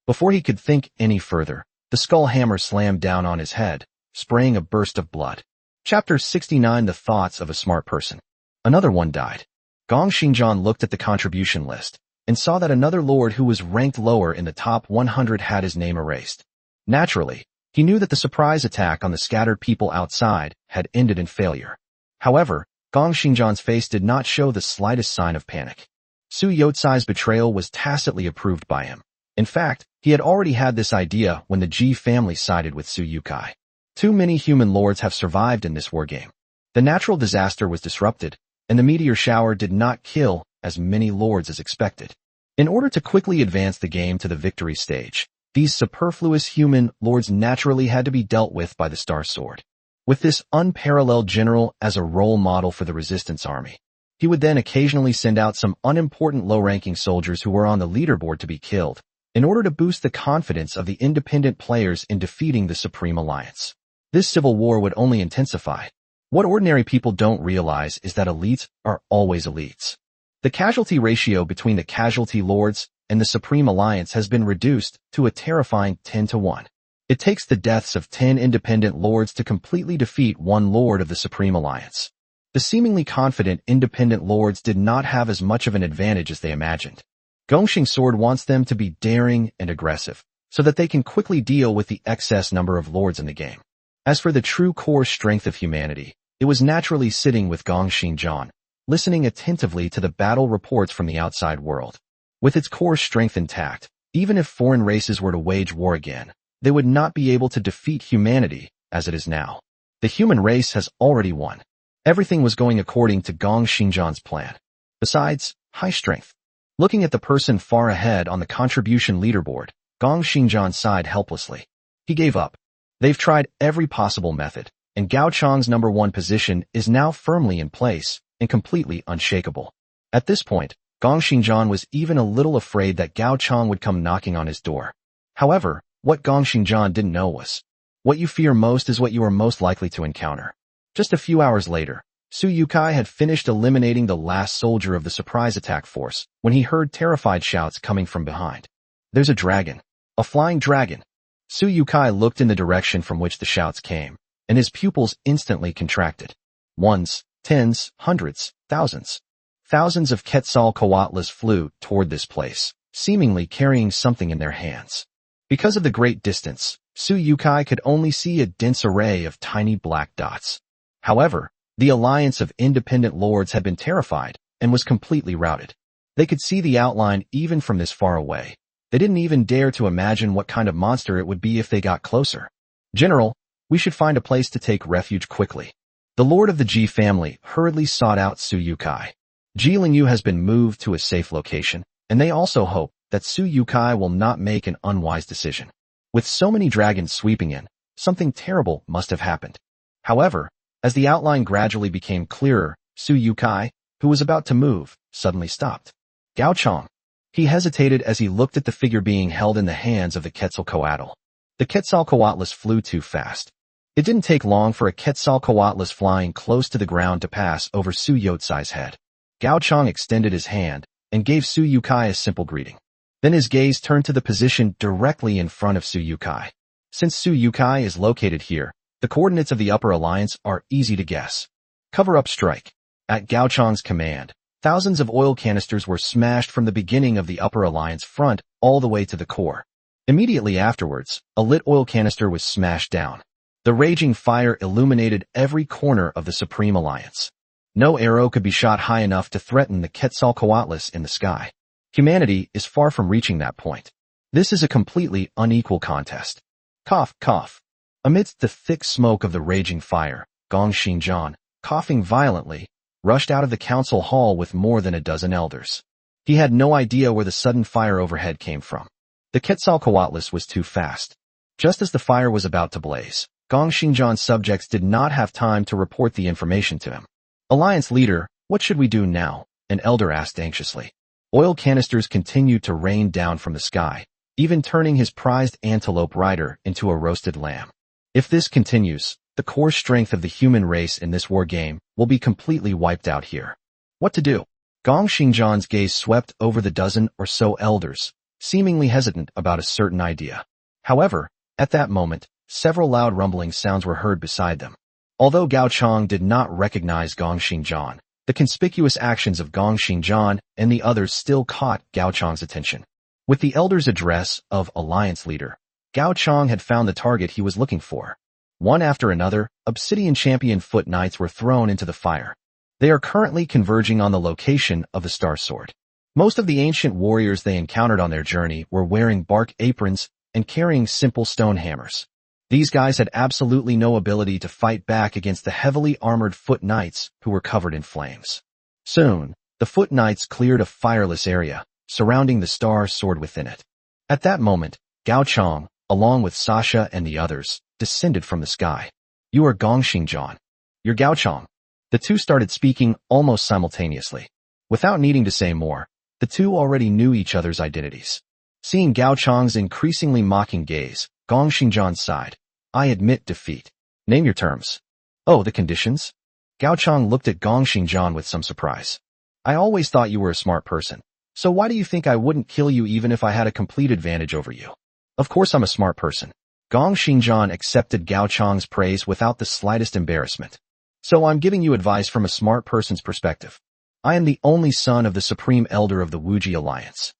Before he could think any further, the skull hammer slammed down on his head, spraying a burst of blood. Chapter 69: The Thoughts of a Smart Person. Another one died. Gong Xingjian looked at the contribution list and saw that another lord who was ranked lower in the top 100 had his name erased. Naturally, he knew that the surprise attack on the scattered people outside had ended in failure. However, Gong Xingjian's face did not show the slightest sign of panic. Suyutsai's betrayal was tacitly approved by him. In fact, he had already had this idea when the Ji family sided with Suyukai. Too many human lords have survived in this wargame. The natural disaster was disrupted, and the meteor shower did not kill as many lords as expected. In order to quickly advance the game to the victory stage, these superfluous human lords naturally had to be dealt with by the Star Sword. With this unparalleled general as a role model for the resistance army, he would then occasionally send out some unimportant low-ranking soldiers who were on the leaderboard to be killed, in order to boost the confidence of the independent players in defeating the Supreme Alliance. This civil war would only intensify. What ordinary people don't realize is that elites are always elites. The casualty ratio between the casualty lords and the Supreme Alliance has been reduced to a terrifying 10-1. It takes the deaths of 10 independent lords to completely defeat one lord of the Supreme Alliance. The seemingly confident independent lords did not have as much of an advantage as they imagined. Gongxing Sword wants them to be daring and aggressive, so that they can quickly deal with the excess number of lords in the game. As for the true core strength of humanity, it was naturally sitting with Gong Xingjian, listening attentively to the battle reports from the outside world. With its core strength intact, even if foreign races were to wage war again, they would not be able to defeat humanity as it is now. The human race has already won. Everything was going according to Gong Xingjian's plan. Besides, high strength. Looking at the person far ahead on the contribution leaderboard, Gong Xingjian sighed helplessly. He gave up. They've tried every possible method, and Gao Chang's #1 position is now firmly in place and completely unshakable. At this point, Gong Xingjian was even a little afraid that Gao Chang would come knocking on his door. However, what Gong Xingjian didn't know was, what you fear most is what you are most likely to encounter. Just a few hours later, Suyukai had finished eliminating the last soldier of the surprise attack force when he heard terrified shouts coming from behind. "There's a dragon. A flying dragon." Suyukai looked in the direction from which the shouts came, and his pupils instantly contracted. Ones, tens, hundreds, thousands. Thousands of Quetzalcoatls flew toward this place, seemingly carrying something in their hands. Because of the great distance, Suyukai could only see a dense array of tiny black dots. However, the alliance of independent lords had been terrified and was completely routed. They could see the outline even from this far away. They didn't even dare to imagine what kind of monster it would be if they got closer. "General, we should find a place to take refuge quickly." The lord of the Ji family hurriedly sought out Suyukai. Ji Lingyu has been moved to a safe location, and they also hope that Suyukai will not make an unwise decision. With so many dragons sweeping in, something terrible must have happened. However, as the outline gradually became clearer, Suyukai, who was about to move, suddenly stopped. Gao Chang. He hesitated as he looked at the figure being held in the hands of the Quetzalcoatl. The Quetzalcoatlus flew too fast. It didn't take long for a Quetzalcoatlus flying close to the ground to pass over Suyutsai's head. Gao Chang extended his hand and gave Suyukai a simple greeting. Then his gaze turned to the position directly in front of Suyukai. Since Suyukai is located here, the coordinates of the Upper Alliance are easy to guess. Cover up strike. At Gao Chang's command, thousands of oil canisters were smashed from the beginning of the Upper Alliance front all the way to the core. Immediately afterwards, a lit oil canister was smashed down. The raging fire illuminated every corner of the Supreme Alliance. No arrow could be shot high enough to threaten the Quetzalcoatlus in the sky. Humanity is far from reaching that point. This is a completely unequal contest. Cough, cough. Amidst the thick smoke of the raging fire, Gong Xingjian, coughing violently, rushed out of the council hall with more than a dozen elders. He had no idea where the sudden fire overhead came from. The Quetzalcoatlus was too fast. Just as the fire was about to blaze, Gong Xingjian's subjects did not have time to report the information to him. Alliance leader, what should we do now? An elder asked anxiously. Oil canisters continued to rain down from the sky, even turning his prized antelope rider into a roasted lamb. If this continues, the core strength of the human race in this war game will be completely wiped out here. What to do? Gong Xingjian's gaze swept over the dozen or so elders, seemingly hesitant about a certain idea. However, at that moment, several loud rumbling sounds were heard beside them. Although Gao Chang did not recognize Gong Xingjian, the conspicuous actions of Gong Xingjian and the others still caught Gao Chang's attention. With the elder's address of Alliance Leader, Gao Chang had found the target he was looking for. One after another, Obsidian Champion Foot Knights were thrown into the fire. They are currently converging on the location of the Star Sword. Most of the ancient warriors they encountered on their journey were wearing bark aprons and carrying simple stone hammers. These guys had absolutely no ability to fight back against the heavily armored Foot Knights who were covered in flames. Soon, the Foot Knights cleared a fireless area, surrounding the Star Sword within it. At that moment, Gao Chang, along with Sasha and the others, descended from the sky. You are Gong Xingjian. You're Gao Chang. The two started speaking almost simultaneously. Without needing to say more, the two already knew each other's identities. Seeing Gao Chang's increasingly mocking gaze, Gong Xingjian sighed. I admit defeat. Name your terms. Oh, the conditions? Gao Chang looked at Gong Xingjian with some surprise. I always thought you were a smart person. So why do you think I wouldn't kill you even if I had a complete advantage over you? Of course I'm a smart person. Gong Xingjian accepted Gao Chang's praise without the slightest embarrassment. So I'm giving you advice from a smart person's perspective. I am the only son of the Supreme Elder of the Wuji Alliance.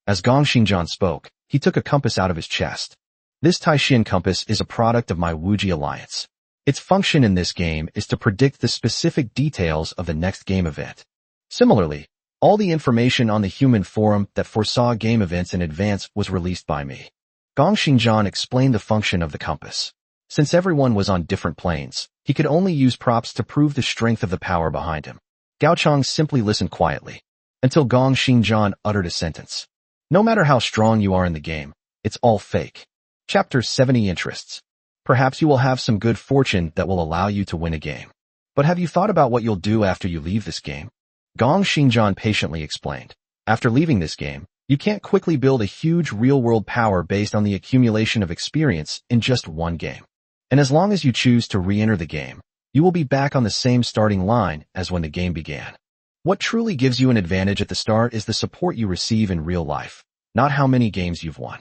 As Gong Xingjian spoke, he took a compass out of his chest. This Taishin compass is a product of my Wuji Alliance. Its function in this game is to predict the specific details of the next game event. Similarly, all the information on the human forum that foresaw game events in advance was released by me. Gong Xingjian explained the function of the compass. Since everyone was on different planes, he could only use props to prove the strength of the power behind him. Gao Chang simply listened quietly, until Gong Xingjian uttered a sentence. No matter how strong you are in the game, it's all fake. Chapter 70 Interests. Perhaps you will have some good fortune that will allow you to win a game. But have you thought about what you'll do after you leave this game? Gong Xingjian patiently explained. After leaving this game, you can't quickly build a huge real-world power based on the accumulation of experience in just one game. And as long as you choose to re-enter the game, you will be back on the same starting line as when the game began. What truly gives you an advantage at the start is the support you receive in real life, not how many games you've won.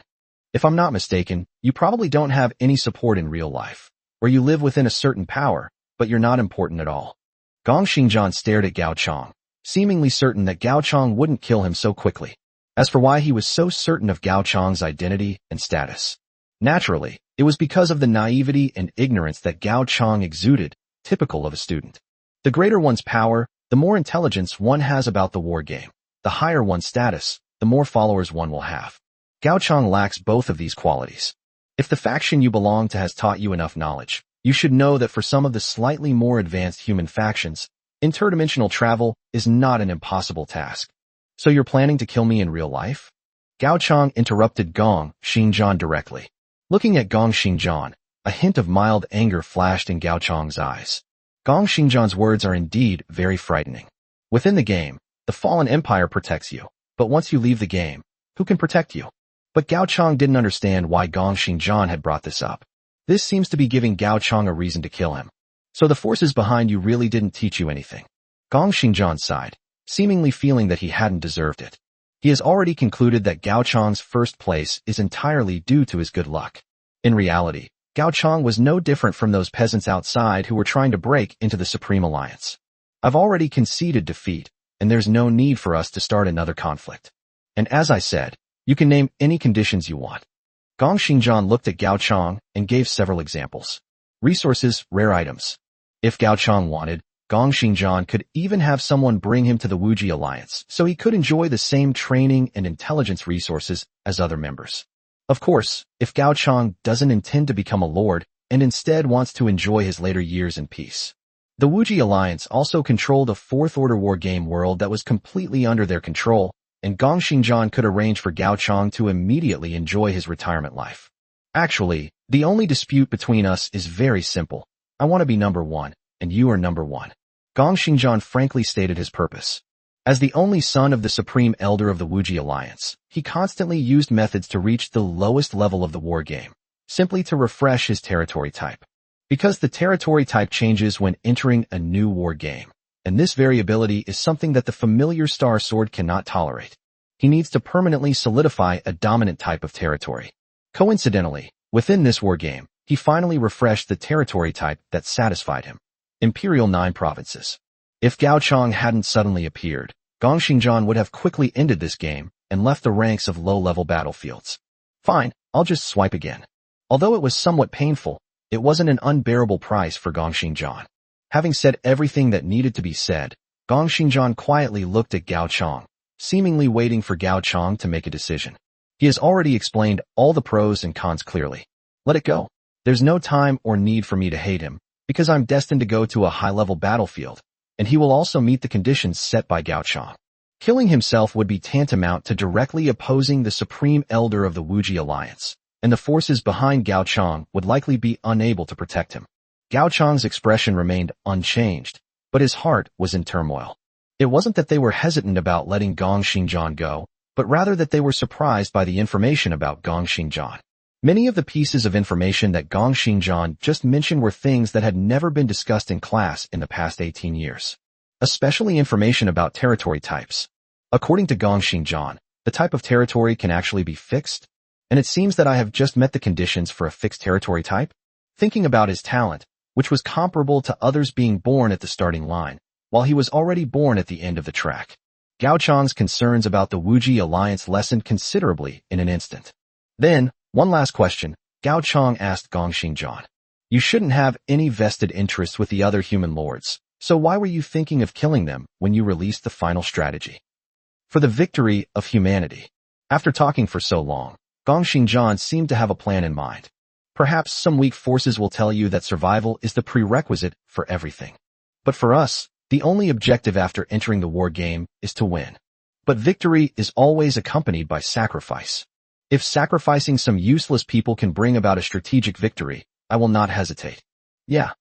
If I'm not mistaken, you probably don't have any support in real life, where you live within a certain power, but you're not important at all. Gong Xingjian stared at Gao Chang, seemingly certain that Gao Chang wouldn't kill him so quickly. As for why he was so certain of Gao Chang's identity and status, naturally, it was because of the naivety and ignorance that Gao Chang exuded, typical of a student. The greater one's power, the more intelligence one has about the war game. The higher one's status, the more followers one will have. Gao Chang lacks both of these qualities. If the faction you belong to has taught you enough knowledge, you should know that for some of the slightly more advanced human factions, interdimensional travel is not an impossible task. So you're planning to kill me in real life? Gao Chang interrupted Gong Xingjian directly. Looking at Gong Xingjian, a hint of mild anger flashed in Gao Chang's eyes. Gong Xingjian's words are indeed very frightening. Within the game, the Fallen Empire protects you, but once you leave the game, who can protect you? But Gao Chang didn't understand why Gong Xingjian had brought this up. This seems to be giving Gao Chang a reason to kill him. So the forces behind you really didn't teach you anything. Gong Xingjian sighed, seemingly feeling that he hadn't deserved it. He has already concluded that Gao Chang's first place is entirely due to his good luck. In reality, Gao Chang was no different from those peasants outside who were trying to break into the Supreme Alliance. I've already conceded defeat, and there's no need for us to start another conflict. And as I said, you can name any conditions you want. Gong Xingjian looked at Gao Chang and gave several examples. Resources, rare items. If Gao Chang wanted, Gong Xingjian could even have someone bring him to the Wuji Alliance so he could enjoy the same training and intelligence resources as other members. Of course, if Gao Chang doesn't intend to become a lord and instead wants to enjoy his later years in peace. The Wuji Alliance also controlled a Fourth Order war game world that was completely under their control, and Gong Xingjian could arrange for Gao Chang to immediately enjoy his retirement life. Actually, the only dispute between us is very simple. I want to be number one, and you are number one. Gong Xingjian frankly stated his purpose. As the only son of the Supreme Elder of the Wuji Alliance, he constantly used methods to reach the lowest level of the war game, simply to refresh his territory type. Because the territory type changes when entering a new war game, and this variability is something that the familiar Star Sword cannot tolerate. He needs to permanently solidify a dominant type of territory. Coincidentally, within this war game, he finally refreshed the territory type that satisfied him. Imperial 9 provinces. If Gao Chang hadn't suddenly appeared, Gong Xingjian would have quickly ended this game and left the ranks of low-level battlefields. Fine, I'll just swipe again. Although it was somewhat painful, it wasn't an unbearable price for Gong Xingjian. Having said everything that needed to be said, Gong Xingjian quietly looked at Gao Chang, seemingly waiting for Gao Chang to make a decision. He has already explained all the pros and cons clearly. Let it go. There's no time or need for me to hate him, because I'm destined to go to a high-level battlefield, and he will also meet the conditions set by Gao Chang. Killing himself would be tantamount to directly opposing the Supreme Elder of the Wuji Alliance, and the forces behind Gao Chang would likely be unable to protect him. Gao Chang's expression remained unchanged, but his heart was in turmoil. It wasn't that they were hesitant about letting Gong Xingjian go, but rather that they were surprised by the information about Gong Xingjian. Many of the pieces of information that Gong Xingjian just mentioned were things that had never been discussed in class in the past 18 years. Especially information about territory types. According to Gong Xingjian, the type of territory can actually be fixed, and it seems that I have just met the conditions for a fixed territory type. Thinking about his talent, which was comparable to others being born at the starting line, while he was already born at the end of the track. Gao Chang's concerns about the Wuji Alliance lessened considerably in an instant. Then, one last question, Gao Chang asked Gong Xingjian. You shouldn't have any vested interest with the other human lords, so why were you thinking of killing them when you released the final strategy? For the victory of humanity. After talking for so long, Gong Xingjian seemed to have a plan in mind. Perhaps some weak forces will tell you that survival is the prerequisite for everything. But for us, the only objective after entering the war game is to win. But victory is always accompanied by sacrifice. If sacrificing some useless people can bring about a strategic victory, I will not hesitate. Yeah.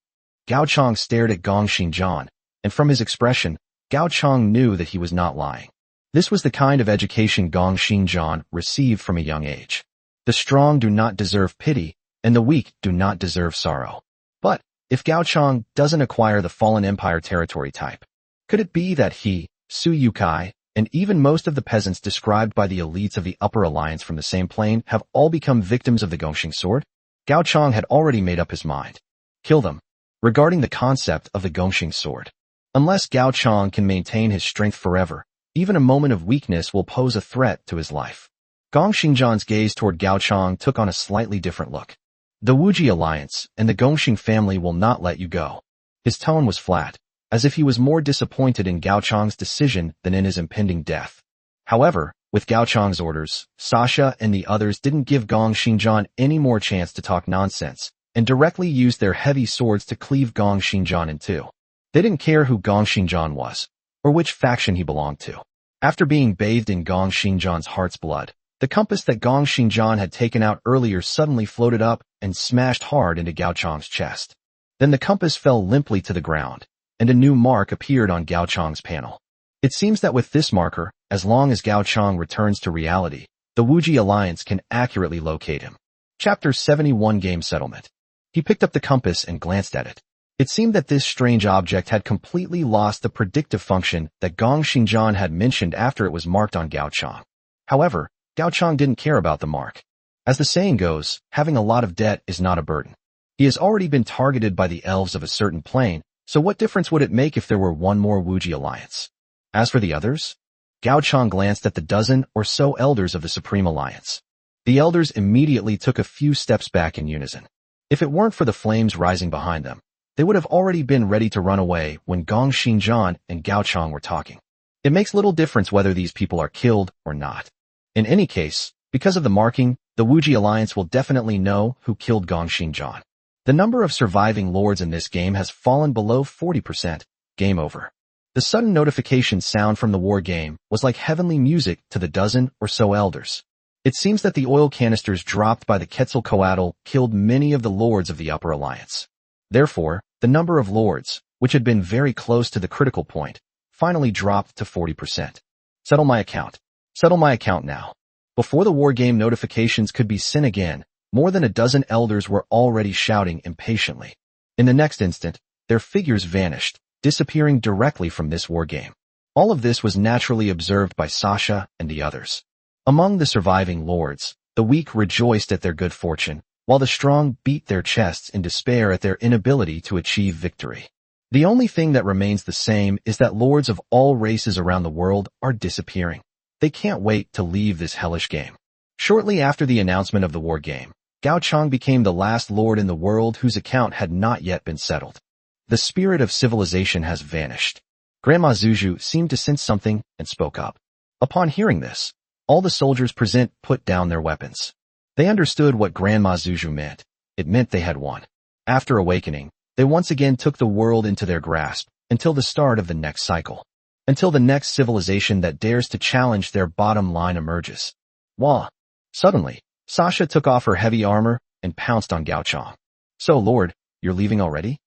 Gao Chang stared at Gong Xingjian, and from his expression, Gao Chang knew that he was not lying. This was the kind of education Gong Xingjian received from a young age. The strong do not deserve pity, and the weak do not deserve sorrow. But, if Gao Chang doesn't acquire the Fallen Empire territory type, could it be that he, Suyukai, and even most of the peasants described by the elites of the Upper Alliance from the same plane have all become victims of the Gongxing sword? Gao Chang had already made up his mind. Kill them. Regarding the concept of the Gongxing sword. Unless Gao Chang can maintain his strength forever, even a moment of weakness will pose a threat to his life. Gong Xingjian's gaze toward Gao Chang took on a slightly different look. The Wuji Alliance and the Gongxing family will not let you go. His tone was flat, as if he was more disappointed in Gao Chang's decision than in his impending death. However, with Gao Chang's orders, Sasha and the others didn't give Gong Xingjian any more chance to talk nonsense, and directly used their heavy swords to cleave Gong Xingjian in two. They didn't care who Gong Xingjian was, or which faction he belonged to. After being bathed in Gong Xingjian's heart's blood, the compass that Gong Xingjian had taken out earlier suddenly floated up and smashed hard into Gao Chang's chest. Then the compass fell limply to the ground, and a new mark appeared on Gao Chang's panel. It seems that with this marker, as long as Gao Chang returns to reality, the Wuji Alliance can accurately locate him. Chapter 71 Game Settlement. He picked up the compass and glanced at it. It seemed that this strange object had completely lost the predictive function that Gong Xingjian had mentioned after it was marked on Gao Chang. However, Gao Chang didn't care about the mark. As the saying goes, having a lot of debt is not a burden. He has already been targeted by the elves of a certain plane, so what difference would it make if there were one more Wuji Alliance? As for the others? Gao Chang glanced at the dozen or so elders of the Supreme Alliance. The elders immediately took a few steps back in unison. If it weren't for the flames rising behind them, they would have already been ready to run away when Gong Xingjian and Gao Chang were talking. It makes little difference whether these people are killed or not. In any case, because of the marking, the Wuji Alliance will definitely know who killed Gong Xingjian. The number of surviving lords in this game has fallen below 40%. Game over. The sudden notification sound from the war game was like heavenly music to the dozen or so elders. It seems that the oil canisters dropped by the Quetzalcoatl killed many of the lords of the Upper Alliance. Therefore, the number of lords, which had been very close to the critical point, finally dropped to 40%. Settle my account. Settle my account now. Before the war game notifications could be sent again, more than a dozen elders were already shouting impatiently. In the next instant, their figures vanished, disappearing directly from this war game. All of this was naturally observed by Sasha and the others. Among the surviving lords, the weak rejoiced at their good fortune, while the strong beat their chests in despair at their inability to achieve victory. The only thing that remains the same is that lords of all races around the world are disappearing. They can't wait to leave this hellish game. Shortly after the announcement of the war game, Gao Chang became the last lord in the world whose account had not yet been settled. The spirit of civilization has vanished. Grandma Zuju seemed to sense something and spoke up. Upon hearing this, all the soldiers present put down their weapons. They understood what Grandma Zuju meant. It meant they had won. After awakening, they once again took the world into their grasp until the start of the next cycle. Until the next civilization that dares to challenge their bottom line emerges. Wah! Suddenly, Sasha took off her heavy armor and pounced on Gao Chang. So, Lord, you're leaving already?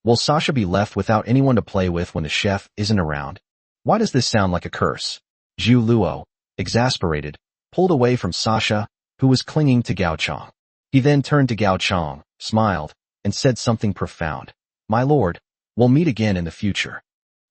Will Sasha be left without anyone to play with when the chef isn't around? Why does this sound like a curse? Zhu Luo, exasperated, pulled away from Sasha, who was clinging to Gao Chang. He then turned to Gao Chang, smiled, and said something profound. My lord, we'll meet again in the future.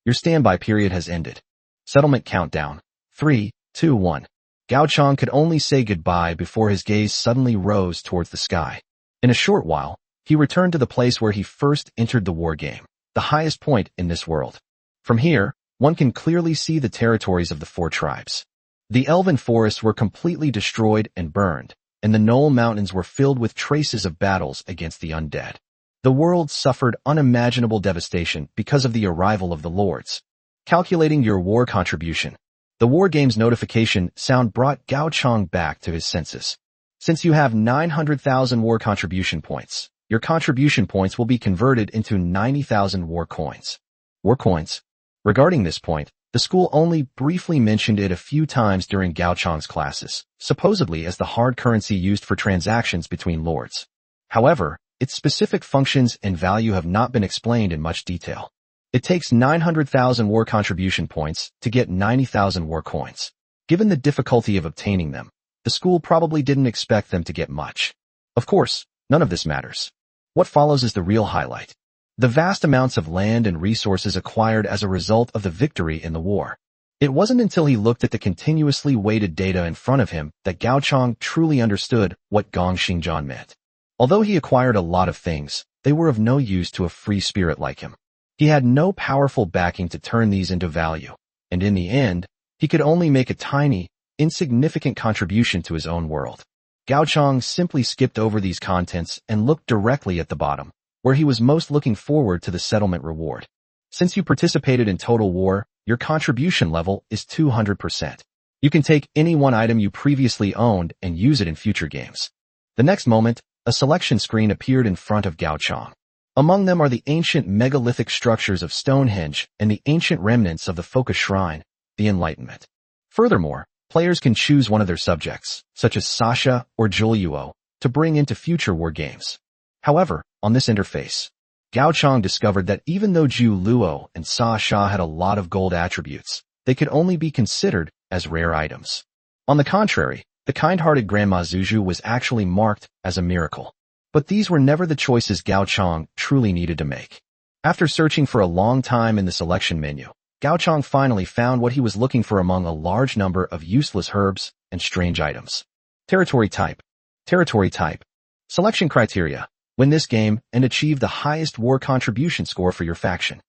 Your standby period has ended. Settlement countdown. 3, 2, 1. Gao Chang could only say goodbye before his gaze suddenly rose towards the sky. In a short while, he returned to the place where he first entered the war game, the highest point in this world. From here, one can clearly see the territories of the 4 tribes. The elven forests were completely destroyed and burned, and the Null mountains were filled with traces of battles against the undead. The world suffered unimaginable devastation because of the arrival of the lords. Calculating your war contribution. The war game's notification sound brought Gao Chang back to his senses. Since you have 900,000 war contribution points, your contribution points will be converted into 90,000 war coins. War coins? Regarding this point, the school only briefly mentioned it a few times during Gao Chang's classes, supposedly as the hard currency used for transactions between lords. However, its specific functions and value have not been explained in much detail. It takes 900,000 war contribution points to get 90,000 war coins. Given the difficulty of obtaining them, the school probably didn't expect them to get much. Of course, none of this matters. What follows is the real highlight. The vast amounts of land and resources acquired as a result of the victory in the war. It wasn't until he looked at the continuously weighted data in front of him that Gao Chang truly understood what Gong Xingjian meant. Although he acquired a lot of things, they were of no use to a free spirit like him. He had no powerful backing to turn these into value, and in the end, he could only make a tiny, insignificant contribution to his own world. Gao Chang simply skipped over these contents and looked directly at the bottom, where he was most looking forward to the settlement reward. Since you participated in Total War, your contribution level is 200%. You can take any one item you previously owned and use it in future games. The next moment, a selection screen appeared in front of Gao Chang. Among them are the ancient megalithic structures of Stonehenge and the ancient remnants of the Foka Shrine, the Enlightenment. Furthermore, players can choose one of their subjects, such as Sasha or Julyuo, to bring into future war games. However, on this interface, Gao Chang discovered that even though Zhu Luo and Sasha had a lot of gold attributes, they could only be considered as rare items. On the contrary, the kind-hearted Grandma Zuju was actually marked as a miracle. But these were never the choices Gao Chang truly needed to make. After searching for a long time in the selection menu, Gao Chang finally found what he was looking for among a large number of useless herbs and strange items. Territory type. Territory type. Selection criteria. Win this game and achieve the highest war contribution score for your faction.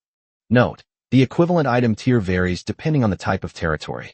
Note, the equivalent item tier varies depending on the type of territory.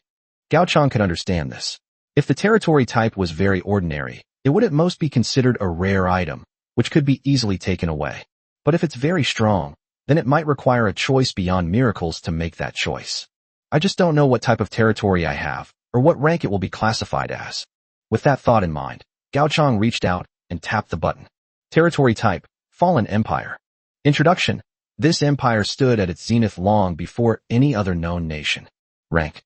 Gao Chang could understand this. If the territory type was very ordinary, it would at most be considered a rare item, which could be easily taken away. But if it's very strong, then it might require a choice beyond miracles to make that choice. I just don't know what type of territory I have, or what rank it will be classified as. With that thought in mind, Gao Chong reached out and tapped the button. Territory type, Fallen Empire. Introduction. This empire stood at its zenith long before any other known nation. Rank.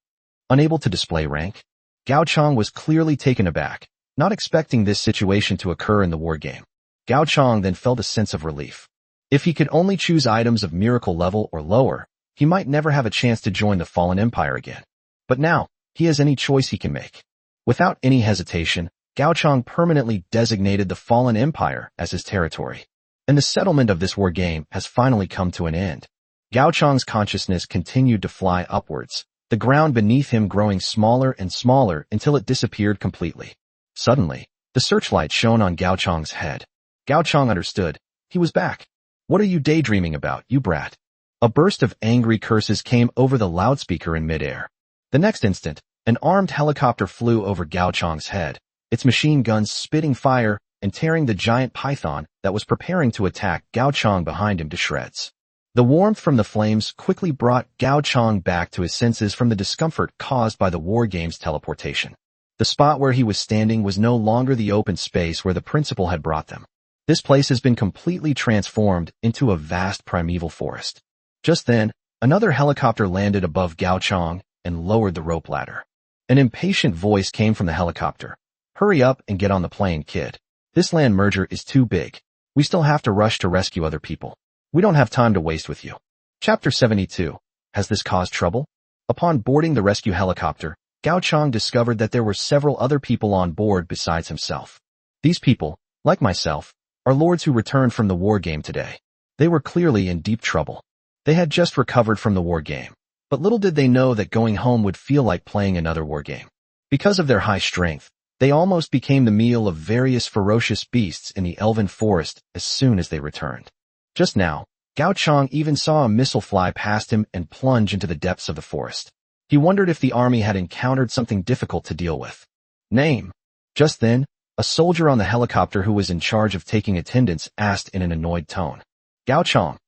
Unable to display rank. Gao Chong was clearly taken aback, not expecting this situation to occur in the war game. Gao Chong then felt a sense of relief. If he could only choose items of miracle level or lower, he might never have a chance to join the Fallen Empire again. But now, he has any choice he can make. Without any hesitation, Gao Chong permanently designated the Fallen Empire as his territory. And the settlement of this war game has finally come to an end. Gao Chong's consciousness continued to fly upwards, the ground beneath him growing smaller and smaller until it disappeared completely. Suddenly, the searchlight shone on Gao Chong's head. Gao Chong understood. He was back. What are you daydreaming about, you brat? A burst of angry curses came over the loudspeaker in midair. The next instant, an armed helicopter flew over Gao Chong's head, its machine guns spitting fire and tearing the giant python that was preparing to attack Gao Chong behind him to shreds. The warmth from the flames quickly brought Gao Chong back to his senses from the discomfort caused by the war game's teleportation. The spot where he was standing was no longer the open space where the principal had brought them. This place has been completely transformed into a vast primeval forest. Just then, another helicopter landed above Gao Chong and lowered the rope ladder. An impatient voice came from the helicopter. Hurry up and get on the plane, kid. This land merger is too big. We still have to rush to rescue other people. We don't have time to waste with you. Chapter 72. Has this caused trouble? Upon boarding the rescue helicopter, Gao Chong discovered that there were several other people on board besides himself. These people, like myself, are lords who returned from the war game today. They were clearly in deep trouble. They had just recovered from the war game, but little did they know that going home would feel like playing another war game. Because of their high strength, they almost became the meal of various ferocious beasts in the elven forest as soon as they returned. Just now, Gao Chong even saw a missile fly past him and plunge into the depths of the forest. He wondered if the army had encountered something difficult to deal with. Name. Just then, a soldier on the helicopter who was in charge of taking attendance asked in an annoyed tone. Gao Chong.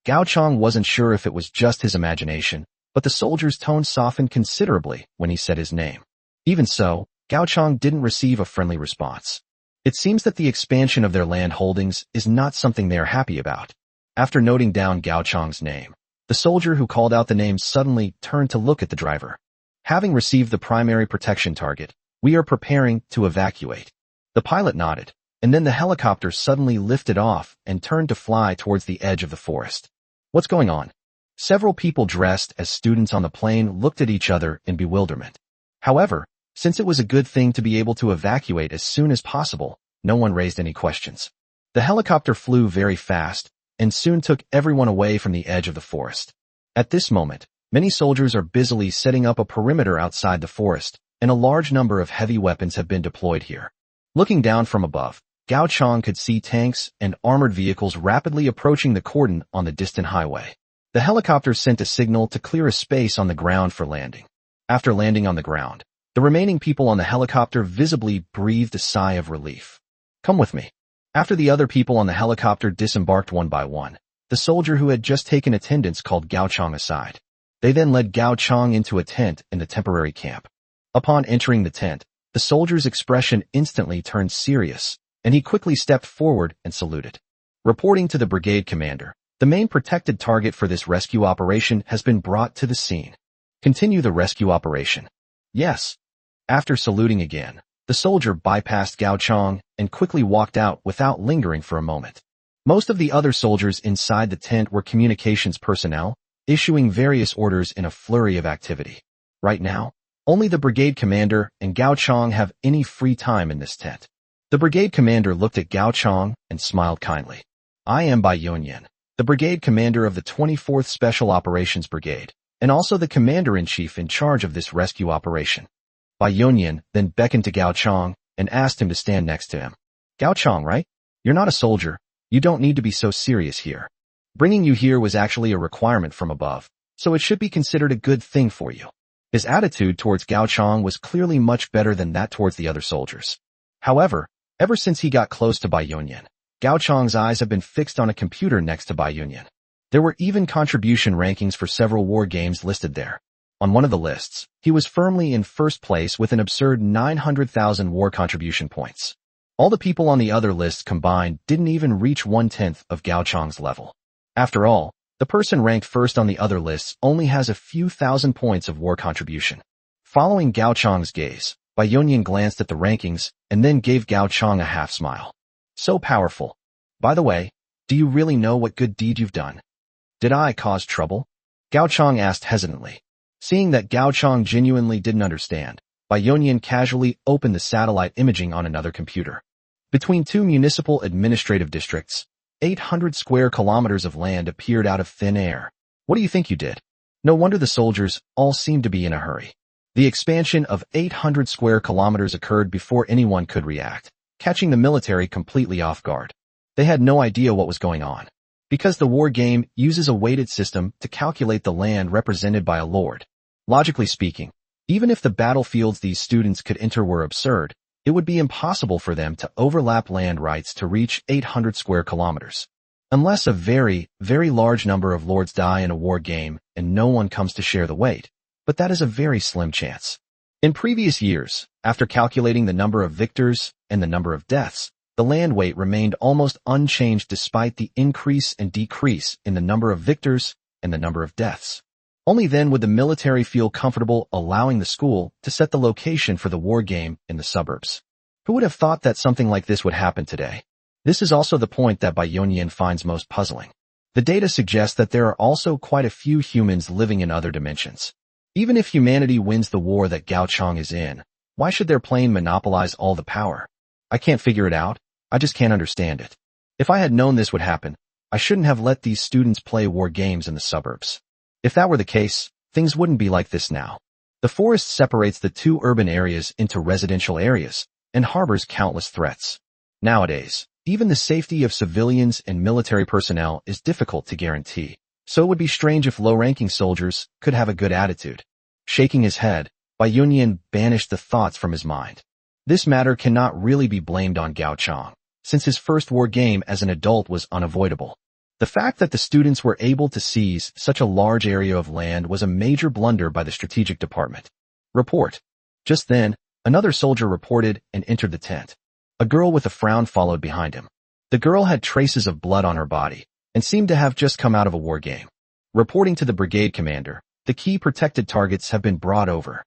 Gao Chong wasn't sure if it was just his imagination, but the soldier's tone softened considerably when he said his name. Even so, Gao Chong didn't receive a friendly response. It seems that the expansion of their land holdings is not something they are happy about. After noting down Gao Chong's name, the soldier who called out the name suddenly turned to look at the driver. Having received the primary protection target, we are preparing to evacuate. The pilot nodded, and then the helicopter suddenly lifted off and turned to fly towards the edge of the forest. What's going on? Several people dressed as students on the plane looked at each other in bewilderment. However, since it was a good thing to be able to evacuate as soon as possible, no one raised any questions. The helicopter flew very fast and soon took everyone away from the edge of the forest. At this moment, many soldiers are busily setting up a perimeter outside the forest, and a large number of heavy weapons have been deployed here. Looking down from above, Gao Chong could see tanks and armored vehicles rapidly approaching the cordon on the distant highway. The helicopter sent a signal to clear a space on the ground for landing. After landing on the ground, the remaining people on the helicopter visibly breathed a sigh of relief. Come with me. After the other people on the helicopter disembarked one by one, the soldier who had just taken attendance called Gao Chong aside. They then led Gao Chong into a tent in the temporary camp. Upon entering the tent, the soldier's expression instantly turned serious, and he quickly stepped forward and saluted. Reporting to the brigade commander, the main protected target for this rescue operation has been brought to the scene. Continue the rescue operation. Yes. After saluting again, the soldier bypassed Gao Chong and quickly walked out without lingering for a moment. Most of the other soldiers inside the tent were communications personnel, issuing various orders in a flurry of activity. Right now, only the brigade commander and Gao Chong have any free time in this tent. The brigade commander looked at Gao Chong and smiled kindly. I am Bai Yunyan, the brigade commander of the 24th Special Operations Brigade, and also the commander-in-chief in charge of this rescue operation. Bai Yunyan then beckoned to Gao Chong and asked him to stand next to him. Gao Chong, right? You're not a soldier. You don't need to be so serious here. Bringing you here was actually a requirement from above, so it should be considered a good thing for you. His attitude towards Gao Chong was clearly much better than that towards the other soldiers. However, ever since he got close to Bai Yunyan, Gao Chong's eyes have been fixed on a computer next to Bai Yunyan. There were even contribution rankings for several war games listed there. On one of the lists, he was firmly in first place with an absurd 900,000 war contribution points. All the people on the other lists combined didn't even reach 1/10 of Gao Chang's level. After all, the person ranked first on the other lists only has a few thousand points of war contribution. Following Gao Chang's gaze, Bai Yonyan glanced at the rankings and then gave Gao Chang a half smile. So powerful. By the way, do you really know what good deed you've done? Did I cause trouble? Gao Chang asked hesitantly. Seeing that Gao Chang genuinely didn't understand, Bai Yonyan casually opened the satellite imaging on another computer. Between two municipal administrative districts, 800 square kilometers of land appeared out of thin air. What do you think you did? No wonder the soldiers all seemed to be in a hurry. The expansion of 800 square kilometers occurred before anyone could react, catching the military completely off guard. They had no idea what was going on. Because the war game uses a weighted system to calculate the land represented by a lord. Logically speaking, even if the battlefields these students could enter were absurd, it would be impossible for them to overlap land rights to reach 800 square kilometers. Unless a very, very large number of lords die in a war game and no one comes to share the weight. But that is a very slim chance. In previous years, after calculating the number of victors and the number of deaths, the land weight remained almost unchanged despite the increase and decrease in the number of victors and the number of deaths. Only then would the military feel comfortable allowing the school to set the location for the war game in the suburbs. Who would have thought that something like this would happen today? This is also the point that Bai Yonyan finds most puzzling. The data suggests that there are also quite a few humans living in other dimensions. Even if humanity wins the war that Gao Chang is in, why should their plane monopolize all the power? I can't figure it out. I just can't understand it. If I had known this would happen, I shouldn't have let these students play war games in the suburbs. If that were the case, things wouldn't be like this now. The forest separates the two urban areas into residential areas and harbors countless threats. Nowadays, even the safety of civilians and military personnel is difficult to guarantee, so it would be strange if low-ranking soldiers could have a good attitude. Shaking his head, Bai Yonyan banished the thoughts from his mind. This matter cannot really be blamed on Gao Chang, since his first war game as an adult was unavoidable. The fact that the students were able to seize such a large area of land was a major blunder by the strategic department. Report. Just then, another soldier reported and entered the tent. A girl with a frown followed behind him. The girl had traces of blood on her body and seemed to have just come out of a war game. Reporting to the brigade commander, the key protected targets have been brought over.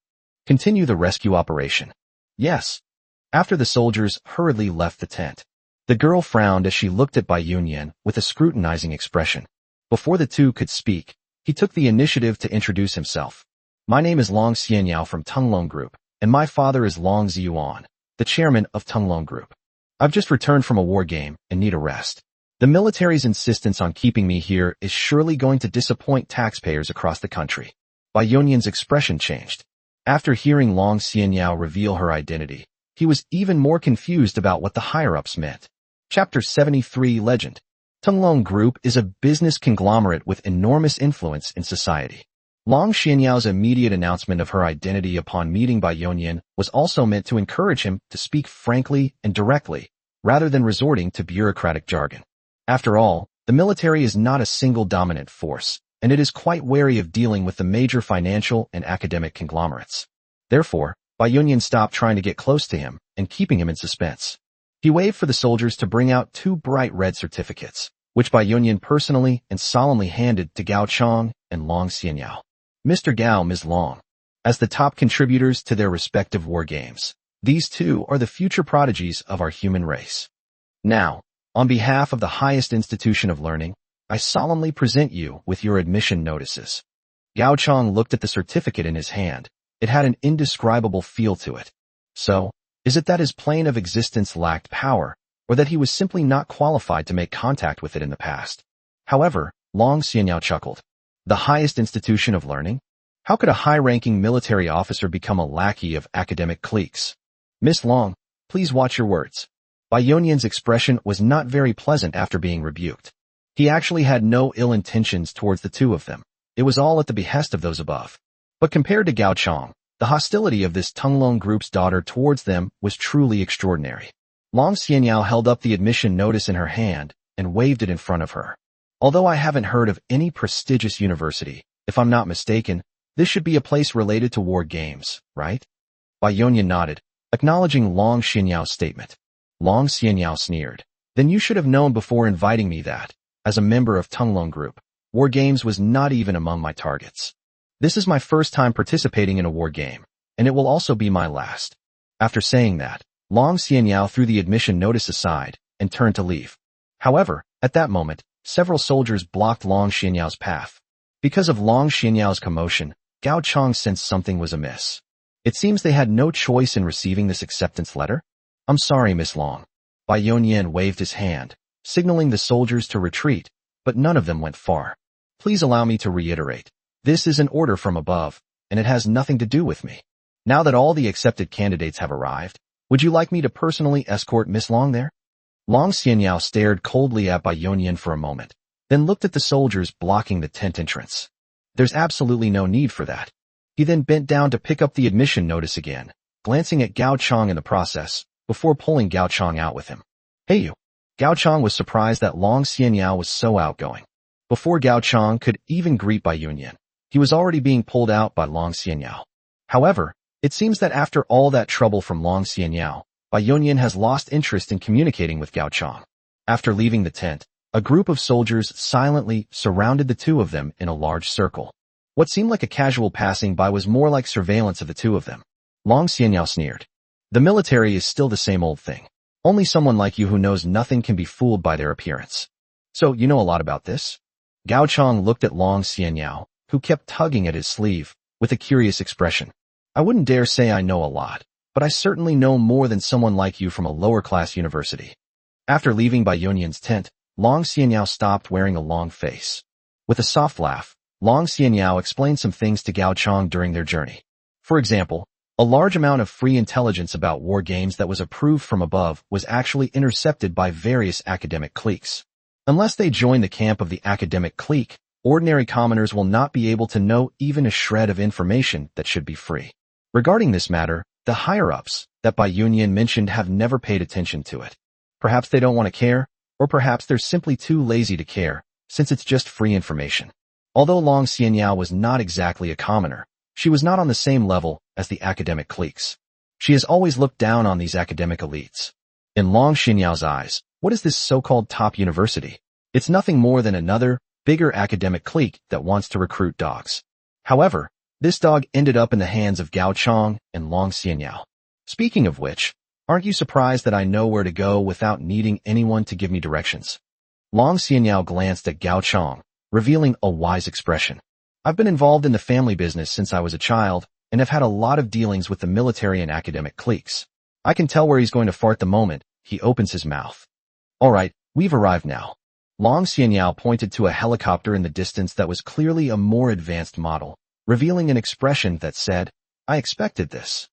Continue the rescue operation. Yes. After the soldiers hurriedly left the tent, the girl frowned as she looked at Bai Yonyan with a scrutinizing expression. Before the two could speak, he took the initiative to introduce himself. My name is Long Xianyao from Tunglong Group, and my father is Long Ziyuan, the chairman of Tunglong Group. I've just returned from a war game and need a rest. The military's insistence on keeping me here is surely going to disappoint taxpayers across the country. Bai Yonyan's expression changed. After hearing Long Xianyao reveal her identity, he was even more confused about what the higher-ups meant. Chapter 73 Legend. Tunglong Group is a business conglomerate with enormous influence in society. Long Xianyao's immediate announcement of her identity upon meeting Bai Yonyan was also meant to encourage him to speak frankly and directly, rather than resorting to bureaucratic jargon. After all, the military is not a single dominant force, and it is quite wary of dealing with the major financial and academic conglomerates. Therefore, Bai Yonyan stopped trying to get close to him and keeping him in suspense. He waved for the soldiers to bring out two bright red certificates, which Bai Yonyan personally and solemnly handed to Gao Chang and Long Xianyao. Mr. Gao, Ms. Long. As the top contributors to their respective war games, these two are the future prodigies of our human race. Now, on behalf of the highest institution of learning, I solemnly present you with your admission notices. Gao Chang looked at the certificate in his hand. It had an indescribable feel to it. So, is it that his plane of existence lacked power, or that he was simply not qualified to make contact with it in the past? However, Long Xianyao chuckled. The highest institution of learning? How could a high-ranking military officer become a lackey of academic cliques? Miss Long, please watch your words. Bai Yonyan's expression was not very pleasant after being rebuked. He actually had no ill intentions towards the two of them. It was all at the behest of those above. But compared to Gao Chang, the hostility of this Tunglong Group's daughter towards them was truly extraordinary. Long Xianyao held up the admission notice in her hand and waved it in front of her. Although I haven't heard of any prestigious university, if I'm not mistaken, This should be a place related to war games, right? Bai Yonyan nodded, acknowledging Long Xianyao's statement. Long Xianyao sneered. Then you should have known before inviting me that, as a member of Tunglong Group, war games was not even among my targets. This is my first time participating in a war game, and it will also be my last. After saying that, Long Xianyao threw the admission notice aside and turned to leave. However, at that moment, several soldiers blocked Long Xianyao's path. Because of Long Xianyao's commotion, Gao Chong sensed something was amiss. It seems they had no choice in receiving this acceptance letter. I'm sorry, Miss Long. Bai Yonyan waved his hand, signaling the soldiers to retreat, but none of them went far. Please allow me to reiterate. This is an order from above, and it has nothing to do with me. Now that all the accepted candidates have arrived, would you like me to personally escort Miss Long there? Long Xianyao stared coldly at Bai Yonyan for a moment, then looked at the soldiers blocking the tent entrance. There's absolutely no need for that. He then bent down to pick up the admission notice again, glancing at Gao Chong in the process, before pulling Gao Chong out with him. Hey you! Gao Chong was surprised that Long Xianyao was so outgoing. Before Gao Chong could even greet Bai Yonyan, he was already being pulled out by Long Xianyao. However, it seems that after all that trouble from Long Xianyao, Bai Yonyan has lost interest in communicating with Gao Chong. After leaving the tent, a group of soldiers silently surrounded the two of them in a large circle. What seemed like a casual passing by was more like surveillance of the two of them. Long Xianyao sneered. The military is still the same old thing. Only someone like you who knows nothing can be fooled by their appearance. So, you know a lot about this? Gao Chong looked at Long Xianyao, who kept tugging at his sleeve, with a curious expression. I wouldn't dare say I know a lot, but I certainly know more than someone like you from a lower-class university. After leaving Bai Yonyan's tent, Long Xianyao stopped wearing a long face. With a soft laugh, Long Xianyao explained some things to Gao Chong during their journey. For example, a large amount of free intelligence about war games that was approved from above was actually intercepted by various academic cliques. Unless they join the camp of the academic clique, ordinary commoners will not be able to know even a shred of information that should be free. Regarding this matter, the higher-ups that Bai Yonyan mentioned have never paid attention to it. Perhaps they don't want to care, or perhaps they're simply too lazy to care, since it's just free information. Although Long Xianyao was not exactly a commoner, she was not on the same level as the academic cliques. She has always looked down on these academic elites. In Long Xianyao's eyes, what is this so-called top university? It's nothing more than another, bigger academic clique that wants to recruit dogs. However, this dog ended up in the hands of Gao Chong and Long Xianyao. Speaking of which, aren't you surprised that I know where to go without needing anyone to give me directions? Long Xianyao glanced at Gao Chong, revealing a wise expression. I've been involved in the family business since I was a child, and have had a lot of dealings with the military and academic cliques. I can tell where he's going to fart the moment he opens his mouth. Alright, we've arrived now. Long Xianyao pointed to a helicopter in the distance that was clearly a more advanced model, revealing an expression that said, I expected this.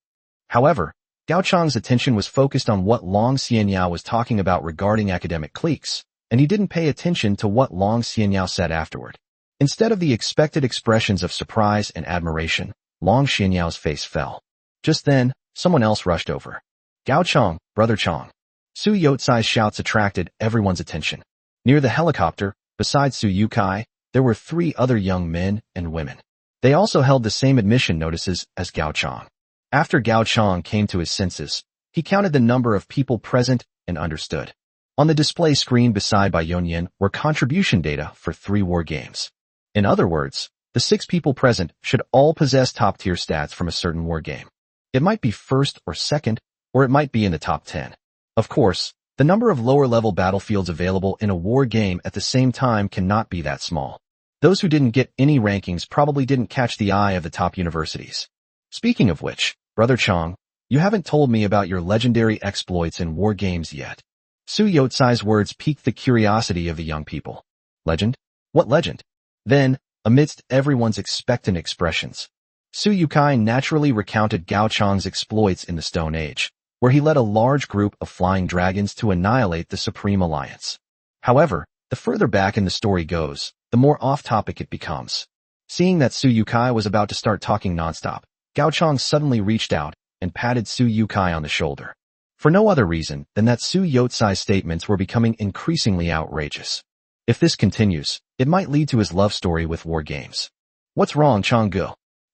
However, Gao Chong's attention was focused on what Long Xianyao was talking about regarding academic cliques, and he didn't pay attention to what Long Xianyao said afterward. Instead of the expected expressions of surprise and admiration, Long Xianyao's face fell. Just then, someone else rushed over. Gao Chong, Brother Chong. Suyutsai's shouts attracted everyone's attention. Near the helicopter, besides Suyukai, there were 3 other young men and women. They also held the same admission notices as Gao Chong. After Gao Chong came to his senses, he counted the number of people present and understood. On the display screen beside Bai Yonyan were contribution data for 3 war games. In other words, the 6 people present should all possess top-tier stats from a certain war game. It might be first or second, or it might be in the top 10. Of course, the number of lower-level battlefields available in a war game at the same time cannot be that small. Those who didn't get any rankings probably didn't catch the eye of the top universities. Speaking of which, Brother Chong, you haven't told me about your legendary exploits in war games yet. Suyutsai's words piqued the curiosity of the young people. Legend? What legend? Then, amidst everyone's expectant expressions, Suyukai naturally recounted Gao Chong's exploits in the Stone Age, where he led a large group of flying dragons to annihilate the Supreme Alliance. However, the further back in the story goes, the more off-topic it becomes. Seeing that Suyukai was about to start talking nonstop, Gao Chong suddenly reached out and patted Suyukai on the shoulder. For no other reason than that Suyutsai's statements were becoming increasingly outrageous. If this continues, it might lead to his love story with war games. What's wrong, Chong-gu?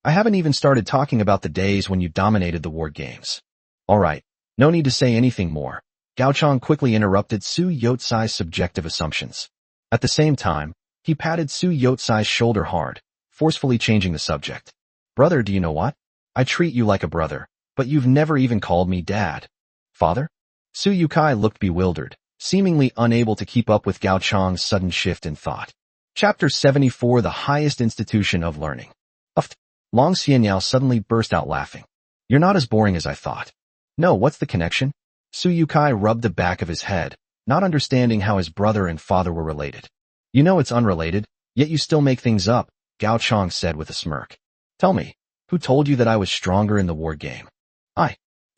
I haven't even started talking about the days when you dominated the war games. Alright, no need to say anything more. Gao Chang quickly interrupted Su Yotsai's subjective assumptions. At the same time, he patted Su Yotsai's shoulder hard, forcefully changing the subject. Brother, do you know what? I treat you like a brother, but you've never even called me dad. Father? Suyukai looked bewildered, seemingly unable to keep up with Gao Chang's sudden shift in thought. Chapter 74, The Highest Institution of Learning. Long Xianyao suddenly burst out laughing. You're not as boring as I thought. No, what's the connection? Suyukai rubbed the back of his head, not understanding how his brother and father were related. You know it's unrelated, yet you still make things up, Gao Chang said with a smirk. Tell me, who told you that I was stronger in the war game?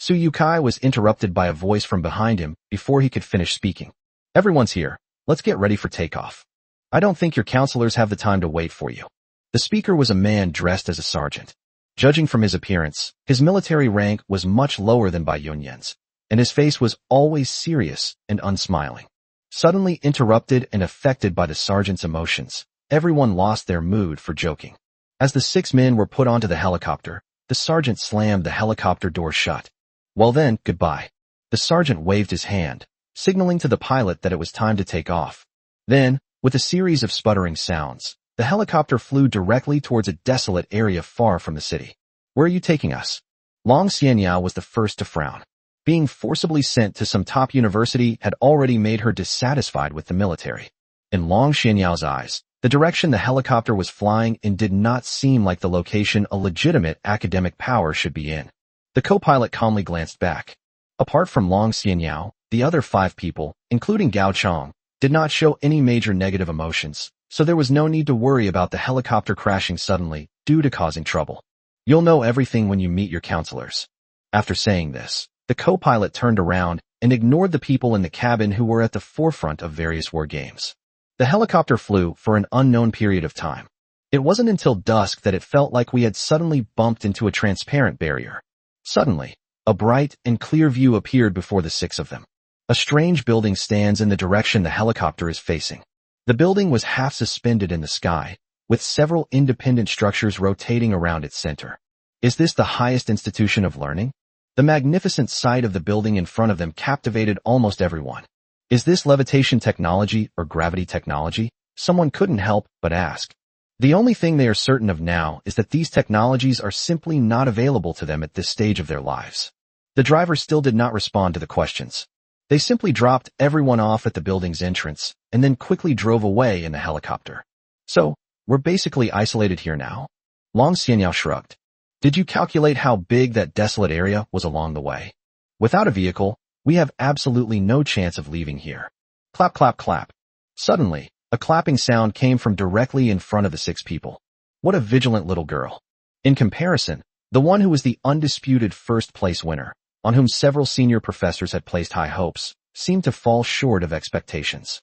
Suyukai was interrupted by a voice from behind him before he could finish speaking. Everyone's here. Let's get ready for takeoff. I don't think your counselors have the time to wait for you. The speaker was a man dressed as a sergeant. Judging from his appearance, his military rank was much lower than Bai Yunyan's, and his face was always serious and unsmiling. Suddenly interrupted and affected by the sergeant's emotions, everyone lost their mood for joking. As the 6 men were put onto the helicopter, the sergeant slammed the helicopter door shut. Well then, goodbye. The sergeant waved his hand, signaling to the pilot that it was time to take off. Then, with a series of sputtering sounds, the helicopter flew directly towards a desolate area far from the city. Where are you taking us? Long Xianyao was the first to frown. Being forcibly sent to some top university had already made her dissatisfied with the military. In Long Xianyao's eyes, the direction the helicopter was flying in did not seem like the location a legitimate academic power should be in. The co-pilot calmly glanced back. Apart from Long Xianyao, the other 5 people, including Gao Chang, did not show any major negative emotions, so there was no need to worry about the helicopter crashing suddenly due to causing trouble. You'll know everything when you meet your counselors. After saying this, the co-pilot turned around and ignored the people in the cabin who were at the forefront of various war games. The helicopter flew for an unknown period of time. It wasn't until dusk that it felt like we had suddenly bumped into a transparent barrier. Suddenly, a bright and clear view appeared before the 6 of them. A strange building stands in the direction the helicopter is facing. The building was half suspended in the sky, with several independent structures rotating around its center. Is this the highest institution of learning? The magnificent sight of the building in front of them captivated almost everyone. Is this levitation technology or gravity technology? Someone couldn't help but ask. The only thing they are certain of now is that these technologies are simply not available to them at this stage of their lives. The driver still did not respond to the questions. They simply dropped everyone off at the building's entrance and then quickly drove away in the helicopter. So, we're basically isolated here now? Long Xianyao shrugged. Did you calculate how big that desolate area was along the way? Without a vehicle, we have absolutely no chance of leaving here. Clap, clap, clap. Suddenly, a clapping sound came from directly in front of the 6 people. What a vigilant little girl. In comparison, the one who was the undisputed first-place winner, on whom several senior professors had placed high hopes, seemed to fall short of expectations.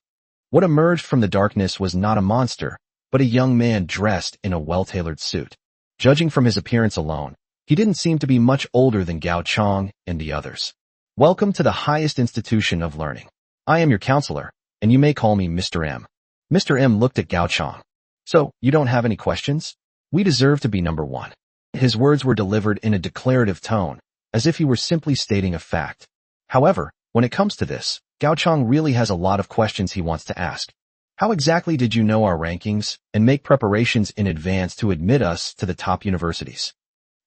What emerged from the darkness was not a monster, but a young man dressed in a well-tailored suit. Judging from his appearance alone, he didn't seem to be much older than Gao Chang and the others. Welcome to the highest institution of learning. I am your counselor, and you may call me Mr. M. Mr. M looked at Gao Chang. So, you don't have any questions? We deserve to be number 1. His words were delivered in a declarative tone, as if he were simply stating a fact. However, when it comes to this, Gao Chang really has a lot of questions he wants to ask. How exactly did you know our rankings and make preparations in advance to admit us to the top universities?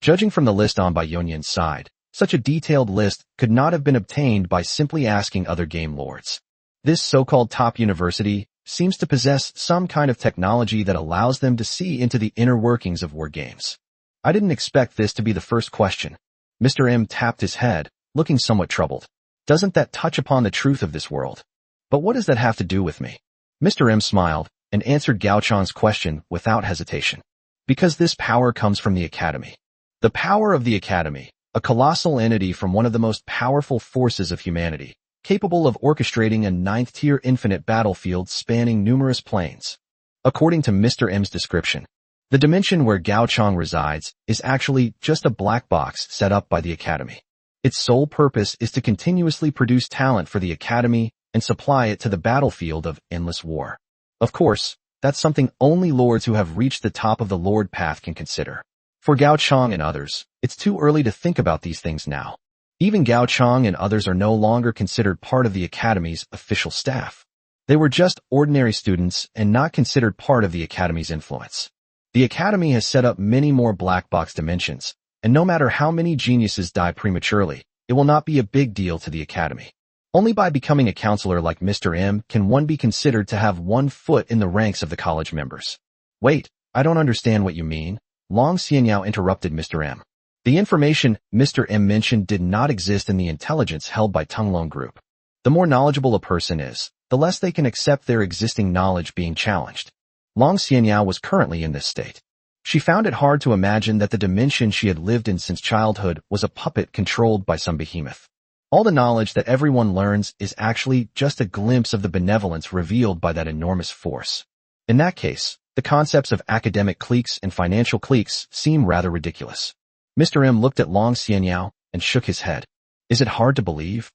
Judging from the list on Bai Yunyan's side, such a detailed list could not have been obtained by simply asking other game lords. This so-called top university seems to possess some kind of technology that allows them to see into the inner workings of war games. I didn't expect this to be the first question. Mr. M tapped his head, looking somewhat troubled. Doesn't that touch upon the truth of this world? But what does that have to do with me? Mr. M smiled and answered Gao Chang's question without hesitation. Because this power comes from the Academy. The power of the Academy, a colossal entity from one of the most powerful forces of humanity, capable of orchestrating a 9th-tier infinite battlefield spanning numerous planes. According to Mr. M's description, the dimension where Gao Chang resides is actually just a black box set up by the Academy. Its sole purpose is to continuously produce talent for the Academy and supply it to the battlefield of endless war. Of course, that's something only lords who have reached the top of the lord path can consider. For Gao Chong and others, it's too early to think about these things now. Even Gao Chong and others are no longer considered part of the Academy's official staff. They were just ordinary students and not considered part of the Academy's influence. The Academy has set up many more black box dimensions, and no matter how many geniuses die prematurely, it will not be a big deal to the Academy. Only by becoming a counselor like Mr. M can one be considered to have one foot in the ranks of the college members. Wait, I don't understand what you mean, Long Xianyao interrupted Mr. M. The information Mr. M mentioned did not exist in the intelligence held by Tunglong Group. The more knowledgeable a person is, the less they can accept their existing knowledge being challenged. Long Xianyao was currently in this state. She found it hard to imagine that the dimension she had lived in since childhood was a puppet controlled by some behemoth. All the knowledge that everyone learns is actually just a glimpse of the benevolence revealed by that enormous force. In that case, the concepts of academic cliques and financial cliques seem rather ridiculous. Mr. M looked at Long Xianyao and shook his head. Is it hard to believe?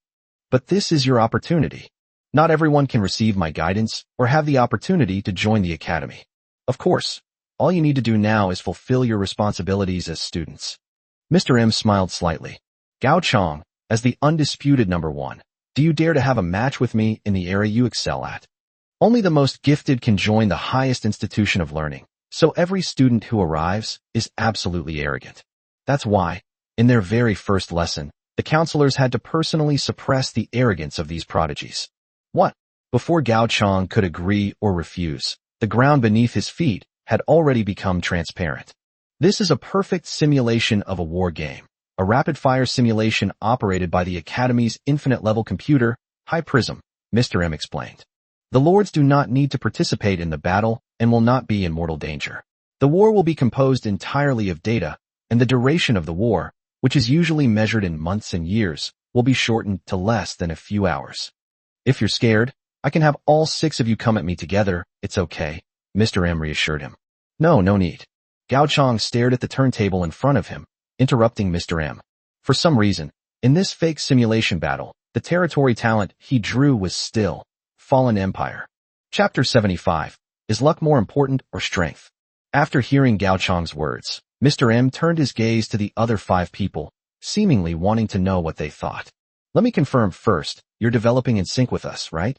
But this is your opportunity. Not everyone can receive my guidance or have the opportunity to join the Academy. Of course, all you need to do now is fulfill your responsibilities as students. Mr. M smiled slightly. Gao Chong, as the undisputed number one, do you dare to have a match with me in the area you excel at? Only the most gifted can join the highest institution of learning, so every student who arrives is absolutely arrogant. That's why, in their very first lesson, the counselors had to personally suppress the arrogance of these prodigies. What? Before Gao Chong could agree or refuse, the ground beneath his feet had already become transparent. This is a perfect simulation of a war game, a rapid-fire simulation operated by the Academy's infinite-level computer, High Prism, Mr. M explained. The lords do not need to participate in the battle and will not be in mortal danger. The war will be composed entirely of data, and the duration of the war, which is usually measured in months and years, will be shortened to less than a few hours. If you're scared, I can have all 6 of you come at me together, it's okay, Mr. M reassured him. No need. Gao Chong stared at the turntable in front of him, interrupting Mr. M. For some reason, in this fake simulation battle, the territory talent he drew was still Fallen Empire. Chapter 75. Is luck more important or strength? After hearing Gao Chong's words, Mr. M turned his gaze to the other 5 people, seemingly wanting to know what they thought. Let me confirm first, you're developing in sync with us, right?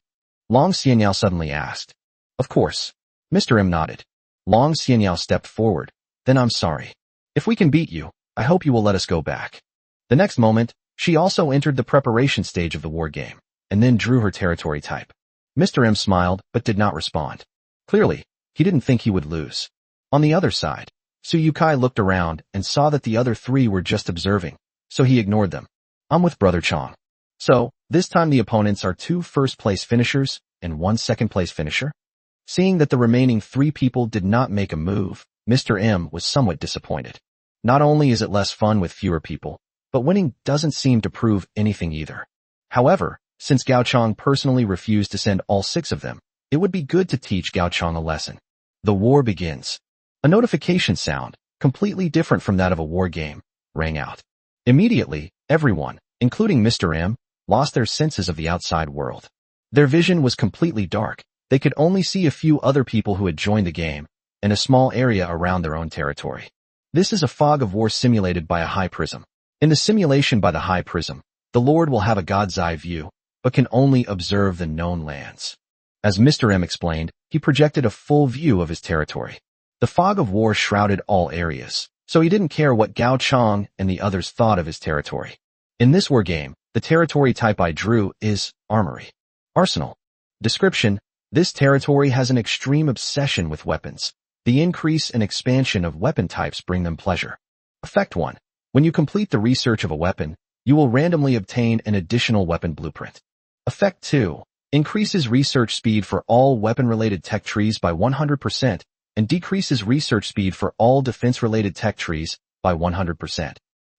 Long Xianyao suddenly asked. Of course. Mr. M nodded. Long Xianyao stepped forward. Then I'm sorry. If we can beat you, I hope you will let us go back. The next moment, she also entered the preparation stage of the war game, and then drew her territory type. Mr. M smiled, but did not respond. Clearly, he didn't think he would lose. On the other side, Suyukai looked around and saw that the other 3 were just observing, so he ignored them. I'm with Brother Chong. So, this time the opponents are 2 first-place finishers and 1 second-place finisher? Seeing that the remaining 3 people did not make a move, Mr. M was somewhat disappointed. Not only is it less fun with fewer people, but winning doesn't seem to prove anything either. However, since Gao Chong personally refused to send all 6 of them, it would be good to teach Gao Chong a lesson. The war begins. A notification sound, completely different from that of a war game, rang out. Immediately, everyone, including Mr. M, lost their senses of the outside world. Their vision was completely dark. They could only see a few other people who had joined the game, and a small area around their own territory. This is a fog of war simulated by a high prism. In the simulation by the high prism, the Lord will have a God's eye view, but can only observe the known lands. As Mr. M explained, he projected a full view of his territory. The fog of war shrouded all areas, so he didn't care what Gao Chong and the others thought of his territory. In this war game, the territory type I drew is Armory. Arsenal. Description: this territory has an extreme obsession with weapons. The increase and expansion of weapon types bring them pleasure. Effect 1. When you complete the research of a weapon, you will randomly obtain an additional weapon blueprint. Effect 2. Increases research speed for all weapon-related tech trees by 100%, and decreases research speed for all defense-related tech trees by 100%.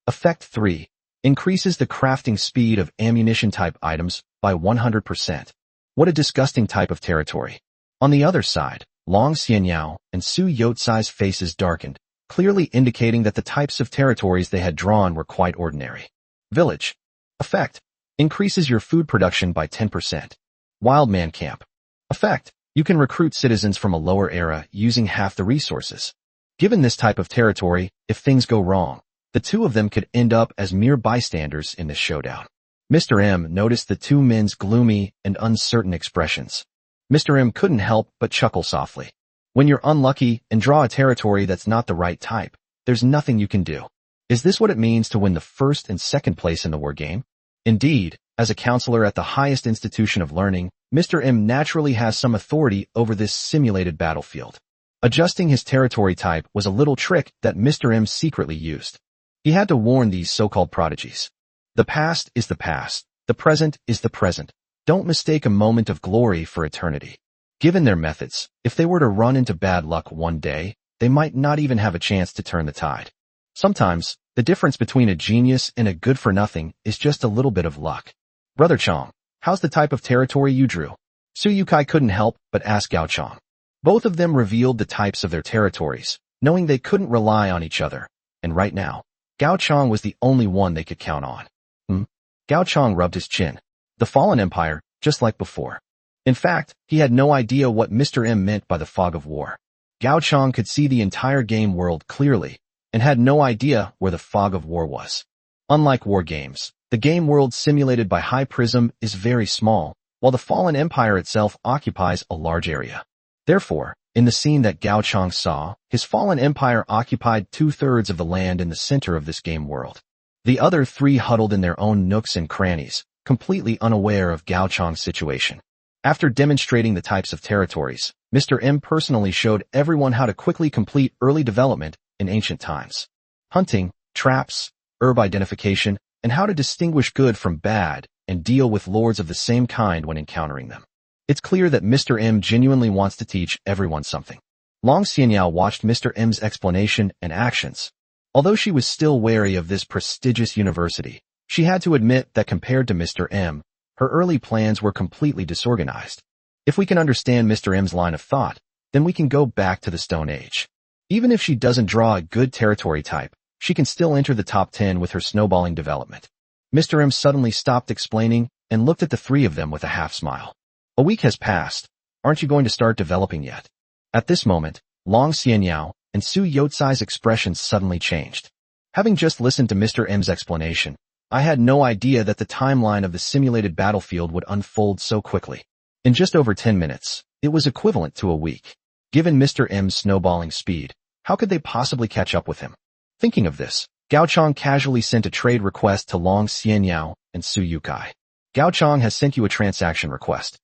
Effect 3. Increases the crafting speed of ammunition-type items by 100%. What a disgusting type of territory. On the other side, Long Xianyao and Su Yotsai's faces darkened, clearly indicating that the types of territories they had drawn were quite ordinary. Village. Effect. Increases your food production by 10%. Wildman Camp. Effect. You can recruit citizens from a lower era using half the resources. Given this type of territory, if things go wrong, the two of them could end up as mere bystanders in this showdown. Mr. M noticed the two men's gloomy and uncertain expressions. Mr. M couldn't help but chuckle softly. When you're unlucky and draw a territory that's not the right type, there's nothing you can do. Is this what it means to win the first and second place in the war game? Indeed, as a counselor at the highest institution of learning, Mr. M naturally has some authority over this simulated battlefield. Adjusting his territory type was a little trick that Mr. M secretly used. He had to warn these so-called prodigies. The past is the past. The present is the present. Don't mistake a moment of glory for eternity. Given their methods, if they were to run into bad luck one day, they might not even have a chance to turn the tide. Sometimes, the difference between a genius and a good-for-nothing is just a little bit of luck. Brother Chong, how's the type of territory you drew? Suyukai couldn't help but ask Gao Chong. Both of them revealed the types of their territories, knowing they couldn't rely on each other, and right now, Gao Chong was the only one they could count on. Gao Chong rubbed his chin. The Fallen Empire, just like before. In fact, he had no idea what Mr. M meant by the fog of war. Gao Chong could see the entire game world clearly, and had no idea where the fog of war was. Unlike war games, the game world simulated by High Prism is very small, while the Fallen Empire itself occupies a large area. Therefore, in the scene that Gao Chong saw, his Fallen Empire occupied 2/3 of the land in the center of this game world. The other three huddled in their own nooks and crannies, completely unaware of Gao Chong's situation. After demonstrating the types of territories, Mr. M personally showed everyone how to quickly complete early development in ancient times. Hunting, traps, herb identification, and how to distinguish good from bad and deal with lords of the same kind when encountering them. It's clear that Mr. M genuinely wants to teach everyone something. Long Xianyao watched Mr. M's explanation and actions. Although she was still wary of this prestigious university, she had to admit that compared to Mr. M, her early plans were completely disorganized. If we can understand Mr. M's line of thought, then we can go back to the Stone Age. Even if she doesn't draw a good territory type, she can still enter the top 10 with her snowballing development. Mr. M suddenly stopped explaining and looked at the three of them with a half smile. A week has passed. Aren't you going to start developing yet? At this moment, Long Xianyao and Su Yotsai's expressions suddenly changed. Having just listened to Mr. M's explanation, I had no idea that the timeline of the simulated battlefield would unfold so quickly. In just over 10 minutes, it was equivalent to a week. Given Mr. M's snowballing speed, how could they possibly catch up with him? Thinking of this, Gao Chong casually sent a trade request to Long Xianyao and Suyukai. Gao Chong has sent you a transaction request.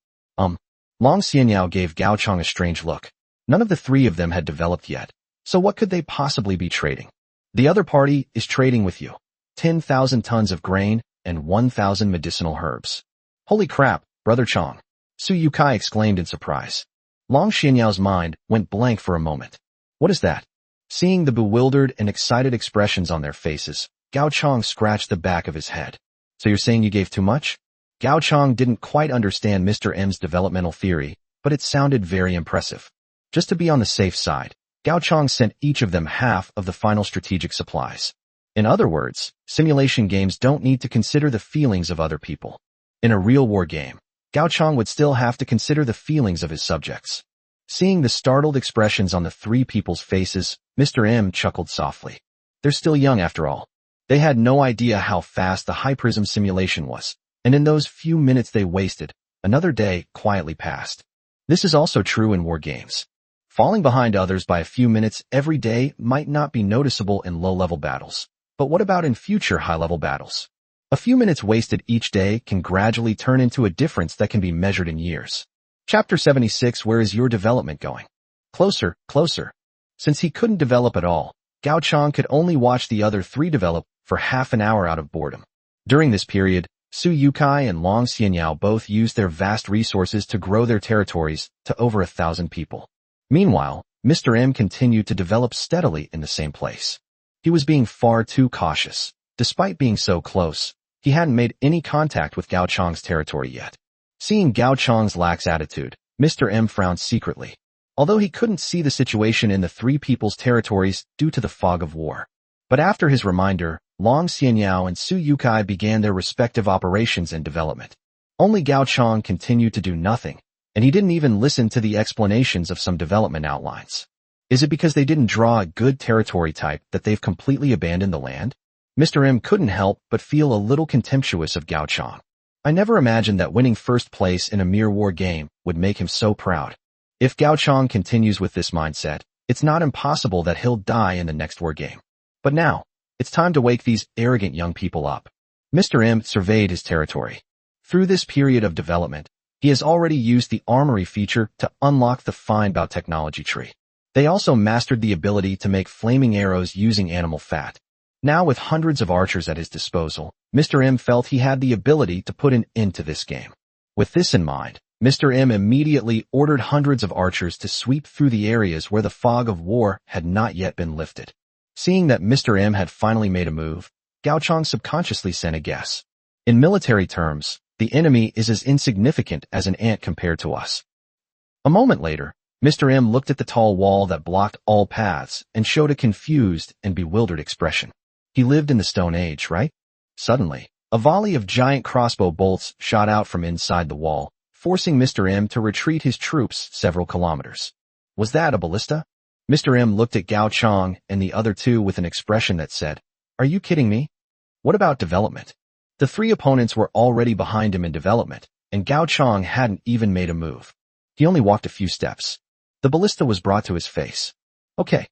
Long Xianyao gave Gao Chong a strange look. None of the three of them had developed yet, so what could they possibly be trading? The other party is trading with you. 10,000 tons of grain and 1,000 medicinal herbs. Holy crap, Brother Chong! Suyukai exclaimed in surprise. Long Xianyao's mind went blank for a moment. What is that? Seeing the bewildered and excited expressions on their faces, Gao Chong scratched the back of his head. So you're saying you gave too much? Gao Chong didn't quite understand Mr. M's developmental theory, but it sounded very impressive. Just to be on the safe side, Gao Chong sent each of them half of the final strategic supplies. In other words, simulation games don't need to consider the feelings of other people. In a real war game, Gao Chong would still have to consider the feelings of his subjects. Seeing the startled expressions on the three people's faces, Mr. M chuckled softly. They're still young after all. They had no idea how fast the High Prism simulation was, and in those few minutes they wasted, another day quietly passed. This is also true in war games. Falling behind others by a few minutes every day might not be noticeable in low-level battles. But what about in future high-level battles? A few minutes wasted each day can gradually turn into a difference that can be measured in years. Chapter 76. Where is your development going? Closer, closer. Since he couldn't develop at all, Gao Chong could only watch the other three develop for half an hour out of boredom. During this period, Suyukai and Long Xianyao both used their vast resources to grow their territories to over 1,000 people. Meanwhile, Mr. M continued to develop steadily in the same place. He was being far too cautious. Despite being so close, he hadn't made any contact with Gao Chong's territory yet. Seeing Gao Chong's lax attitude, Mr. M frowned secretly, although he couldn't see the situation in the three people's territories due to the fog of war. But after his reminder, Long Xianyao and Suyukai began their respective operations and development. Only Gao Chong continued to do nothing, and he didn't even listen to the explanations of some development outlines. Is it because they didn't draw a good territory type that they've completely abandoned the land? Mr. M couldn't help but feel a little contemptuous of Gao Chang. I never imagined that winning first place in a mere war game would make him so proud. If Gao Chang continues with this mindset, it's not impossible that he'll die in the next war game. But now, it's time to wake these arrogant young people up. Mr. M surveyed his territory. Through this period of development, he has already used the armory feature to unlock the fine bout technology tree. They also mastered the ability to make flaming arrows using animal fat. Now with hundreds of archers at his disposal, Mr. M felt he had the ability to put an end to this game. With this in mind, Mr. M immediately ordered hundreds of archers to sweep through the areas where the fog of war had not yet been lifted. Seeing that Mr. M had finally made a move, Gao Chang subconsciously sent a guess. In military terms, the enemy is as insignificant as an ant compared to us. A moment later, Mr. M looked at the tall wall that blocked all paths and showed a confused and bewildered expression. He lived in the Stone Age, right? Suddenly, a volley of giant crossbow bolts shot out from inside the wall, forcing Mr. M to retreat his troops several kilometers. Was that a ballista? Mr. M looked at Gao Chang and the other two with an expression that said, "Are you kidding me? What about development?" The three opponents were already behind him in development, and Gao Chang hadn't even made a move. He only walked a few steps. The ballista was brought to his face. Okay,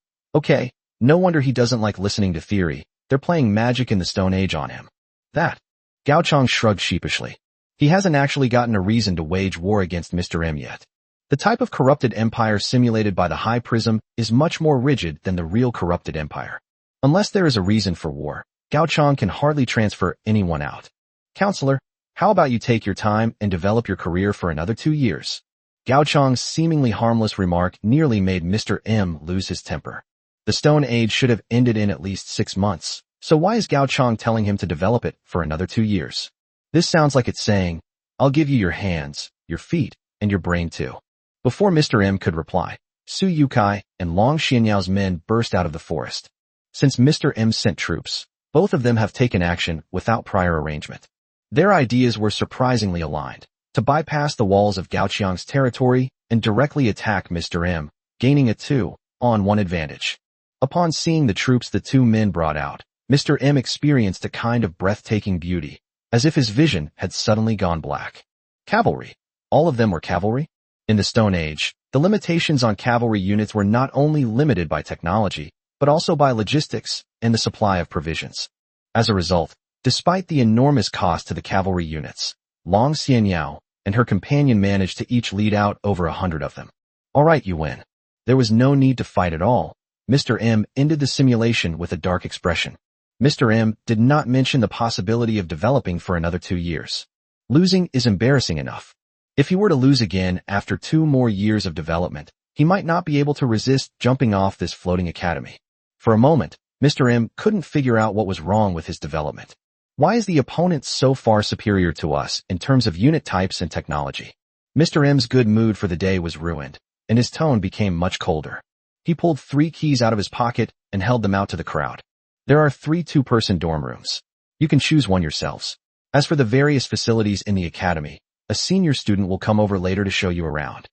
no wonder he doesn't like listening to theory. They're playing magic in the Stone Age on him. That. Gao Chang shrugged sheepishly. He hasn't actually gotten a reason to wage war against Mr. M yet. The type of corrupted empire simulated by the High Prism is much more rigid than the real corrupted empire. Unless there is a reason for war, Gao Chang can hardly transfer anyone out. Counselor, how about you take your time and develop your career for another 2 years? Gao Chang's seemingly harmless remark nearly made Mr. M lose his temper. The Stone Age should have ended in at least 6 months, so why is Gao Chang telling him to develop it for another 2 years? This sounds like it's saying, I'll give you your hands, your feet, and your brain too. Before Mr. M could reply, Suyukai and Long Xianyao's men burst out of the forest. Since Mr. M sent troops, both of them have taken action without prior arrangement. Their ideas were surprisingly aligned, to bypass the walls of Gao Chang's territory and directly attack Mr. M, gaining a 2-on-1 advantage. Upon seeing the troops the two men brought out, Mr. M experienced a kind of breathtaking beauty, as if his vision had suddenly gone black. Cavalry. All of them were cavalry? In the Stone Age, the limitations on cavalry units were not only limited by technology, but also by logistics and the supply of provisions. As a result, despite the enormous cost to the cavalry units, Long Xianyao and her companion managed to each lead out over 100 of them. All right, you win. There was no need to fight at all. Mr. M ended the simulation with a dark expression. Mr. M did not mention the possibility of developing for another 2 years. Losing is embarrassing enough. If he were to lose again after 2 more years of development, he might not be able to resist jumping off this floating academy. For a moment, Mr. M couldn't figure out what was wrong with his development. Why is the opponent so far superior to us in terms of unit types and technology? Mr. M's good mood for the day was ruined, and his tone became much colder. He pulled 3 keys out of his pocket and held them out to the crowd. There are 3 two-person dorm rooms. You can choose one yourselves. As for the various facilities in the academy, a senior student will come over later to show you around.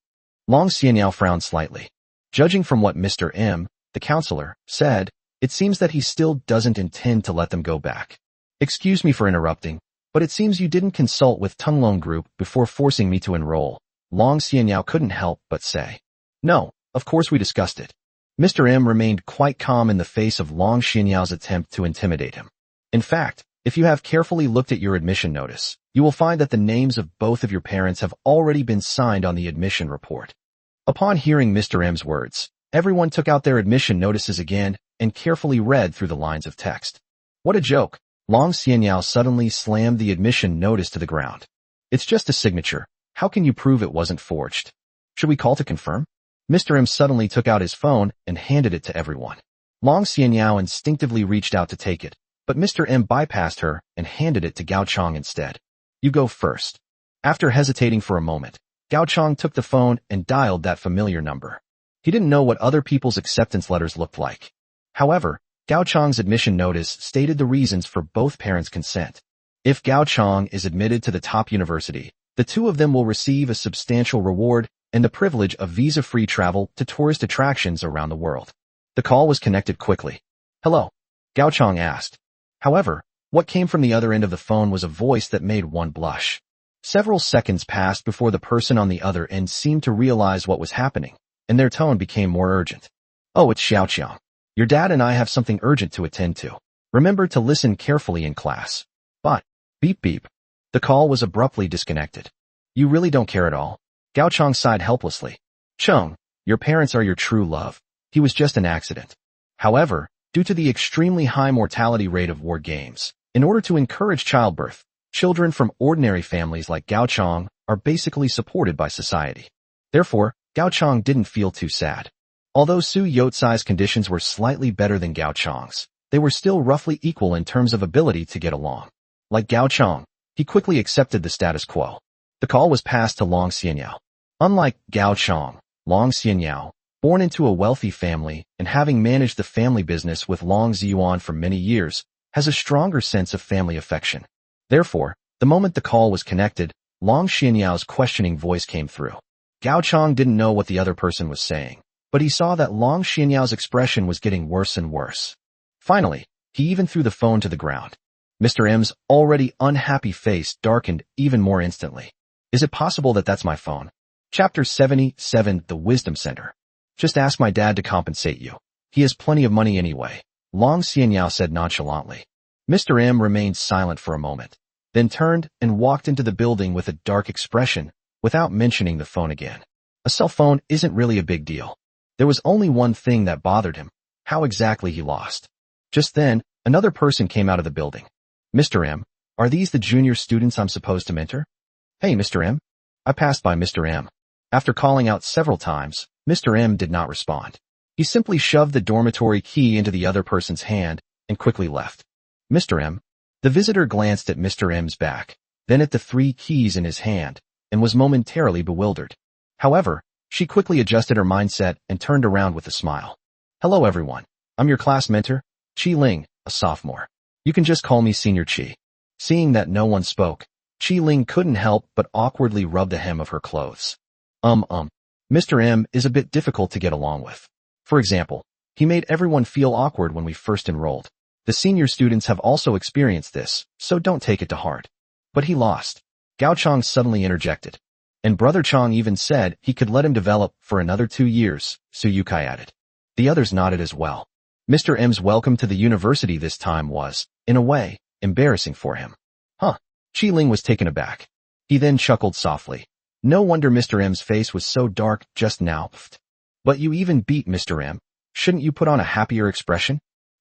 Long Xianyao frowned slightly. Judging from what Mr. M, the counselor, said, it seems that he still doesn't intend to let them go back. Excuse me for interrupting, but it seems you didn't consult with Tunglong Group before forcing me to enroll. Long Xianyao couldn't help but say. No, of course we discussed it. Mr. M remained quite calm in the face of Long Xianyao's attempt to intimidate him. In fact, if you have carefully looked at your admission notice, you will find that the names of both of your parents have already been signed on the admission report. Upon hearing Mr. M's words, everyone took out their admission notices again and carefully read through the lines of text. What a joke! Long Xianyao suddenly slammed the admission notice to the ground. It's just a signature. How can you prove it wasn't forged? Should we call to confirm? Mr. M suddenly took out his phone and handed it to everyone. Long Xianyao instinctively reached out to take it, but Mr. M bypassed her and handed it to Gao Chang instead. You go first. After hesitating for a moment, Gao Chang took the phone and dialed that familiar number. He didn't know what other people's acceptance letters looked like. However, Gao Chang's admission notice stated the reasons for both parents' consent. If Gao Chang is admitted to the top university, the two of them will receive a substantial reward, and the privilege of visa-free travel to tourist attractions around the world. The call was connected quickly. "Hello?" Gao Chong asked. However, what came from the other end of the phone was a voice that made one blush. Several seconds passed before the person on the other end seemed to realize what was happening, and their tone became more urgent. "Oh, it's Xiaoqiang. Your dad and I have something urgent to attend to. Remember to listen carefully in class." But, beep beep. The call was abruptly disconnected. "You really don't care at all?" Gao Chong sighed helplessly. "Chung, your parents are your true love. He was just an accident." However, due to the extremely high mortality rate of war games, in order to encourage childbirth, children from ordinary families like Gao Chong are basically supported by society. Therefore, Gao Chong didn't feel too sad. Although Su Yotsai's conditions were slightly better than Gao Chong's, they were still roughly equal in terms of ability to get along. Like Gao Chong, he quickly accepted the status quo. The call was passed to Long Xianyao. Unlike Gao Chong, Long Xianyao, born into a wealthy family and having managed the family business with Long Ziyuan for many years, has a stronger sense of family affection. Therefore, the moment the call was connected, Long Xianyao's questioning voice came through. Gao Chong didn't know what the other person was saying, but he saw that Long Xianyao's expression was getting worse and worse. Finally, he even threw the phone to the ground. Mr. M's already unhappy face darkened even more instantly. "Is it possible that that's my phone?" Chapter 77, The Wisdom Center. "Just ask my dad to compensate you. He has plenty of money anyway," Long Xianyao said nonchalantly. Mr. M remained silent for a moment, then turned and walked into the building with a dark expression, without mentioning the phone again. A cell phone isn't really a big deal. There was only one thing that bothered him: how exactly he lost. Just then, another person came out of the building. "Mr. M, are these the junior students I'm supposed to mentor?" "Hey, Mr. M." I passed by Mr. M. After calling out several times, Mr. M did not respond. He simply shoved the dormitory key into the other person's hand and quickly left. "Mr. M." The visitor glanced at Mr. M's back, then at the 3 keys in his hand, and was momentarily bewildered. However, she quickly adjusted her mindset and turned around with a smile. "Hello everyone. I'm your class mentor, Qi Ling, a sophomore. You can just call me Senior Qi." Seeing that no one spoke, Qi Ling couldn't help but awkwardly rub the hem of her clothes. Mr. M is a bit difficult to get along with. For example, he made everyone feel awkward when we first enrolled. The senior students have also experienced this, so don't take it to heart. But he lost. Gao Chong suddenly interjected. And Brother Chong even said he could let him develop for another 2 years, Suyukai added. The others nodded as well. Mr. M's welcome to the university this time was, in a way, embarrassing for him. Qi Ling was taken aback. He then chuckled softly. No wonder Mr. M's face was so dark just now. "But you even beat Mr. M. Shouldn't you put on a happier expression?"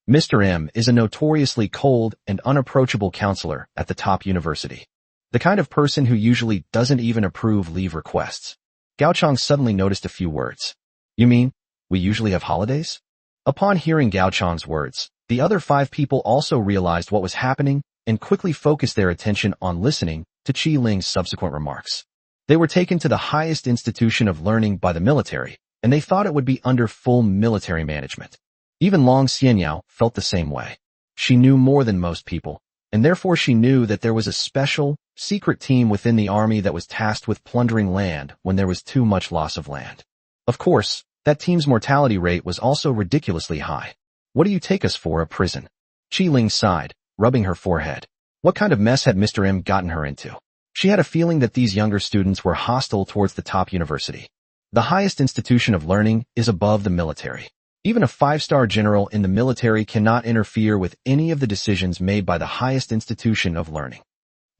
Mr. M is a notoriously cold and unapproachable counselor at the top university. The kind of person who usually doesn't even approve leave requests. Gao Chong suddenly noticed a few words. "You mean, we usually have holidays?" Upon hearing Gao Chong's words, the other 5 people also realized what was happening and quickly focused their attention on listening to Qi Ling's subsequent remarks. They were taken to the highest institution of learning by the military, and they thought it would be under full military management. Even Long Xianyao felt the same way. She knew more than most people, and therefore she knew that there was a special, secret team within the army that was tasked with plundering land when there was too much loss of land. Of course, that team's mortality rate was also ridiculously high. "What do you take us for, a prison?" Qi Ling sighed, rubbing her forehead. What kind of mess had Mr. M gotten her into? She had a feeling that these younger students were hostile towards the top university. The highest institution of learning is above the military. Even a 5-star general in the military cannot interfere with any of the decisions made by the highest institution of learning.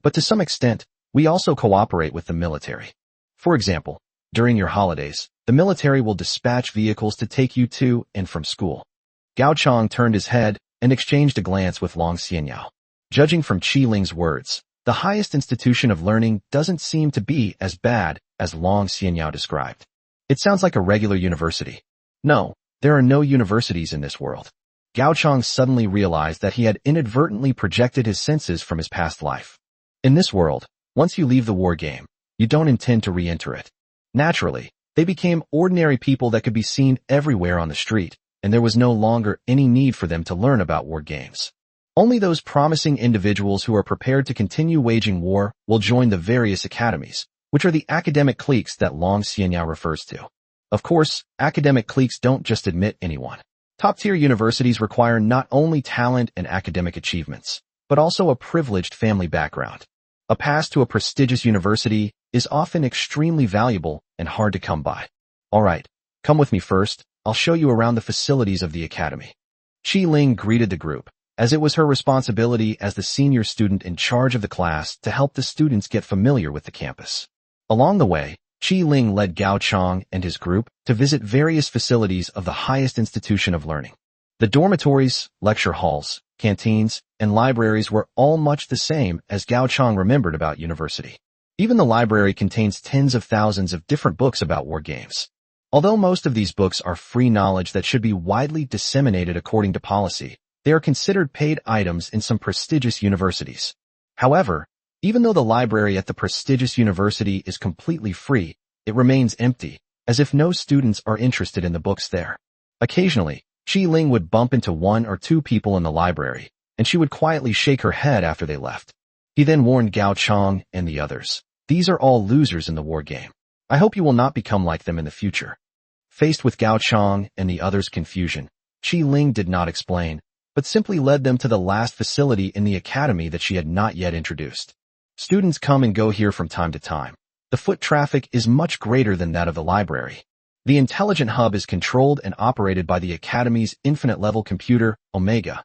But to some extent, we also cooperate with the military. For example, during your holidays, the military will dispatch vehicles to take you to and from school. Gao Chong turned his head and exchanged a glance with Long Xianyao. Judging from Qi Ling's words, the highest institution of learning doesn't seem to be as bad as Long Xianyao described. It sounds like a regular university. No, there are no universities in this world. Gao Chong suddenly realized that he had inadvertently projected his senses from his past life. In this world, once you leave the war game, you don't intend to re-enter it. Naturally, they became ordinary people that could be seen everywhere on the street, and there was no longer any need for them to learn about war games. Only those promising individuals who are prepared to continue waging war will join the various academies, which are the academic cliques that Long Xianyao refers to. Of course, academic cliques don't just admit anyone. Top-tier universities require not only talent and academic achievements, but also a privileged family background. A pass to a prestigious university is often extremely valuable and hard to come by. Alright, come with me first, I'll show you around the facilities of the academy. Qi Ling greeted the group, as it was her responsibility as the senior student in charge of the class to help the students get familiar with the campus. Along the way, Qi Ling led Gao Chong and his group to visit various facilities of the highest institution of learning. The dormitories, lecture halls, canteens, and libraries were all much the same as Gao Chong remembered about university. Even the library contains tens of thousands of different books about war games. Although most of these books are free knowledge that should be widely disseminated according to policy, they are considered paid items in some prestigious universities. However, even though the library at the prestigious university is completely free, it remains empty, as if no students are interested in the books there. Occasionally, Qi Ling would bump into one or two people in the library, and she would quietly shake her head after they left. He then warned Gao Chong and the others, "These are all losers in the war game. I hope you will not become like them in the future." Faced with Gao Chong and the others' confusion, Qi Ling did not explain, but simply led them to the last facility in the academy that she had not yet introduced. Students come and go here from time to time. The foot traffic is much greater than that of the library. The intelligent hub is controlled and operated by the academy's infinite-level computer, Omega.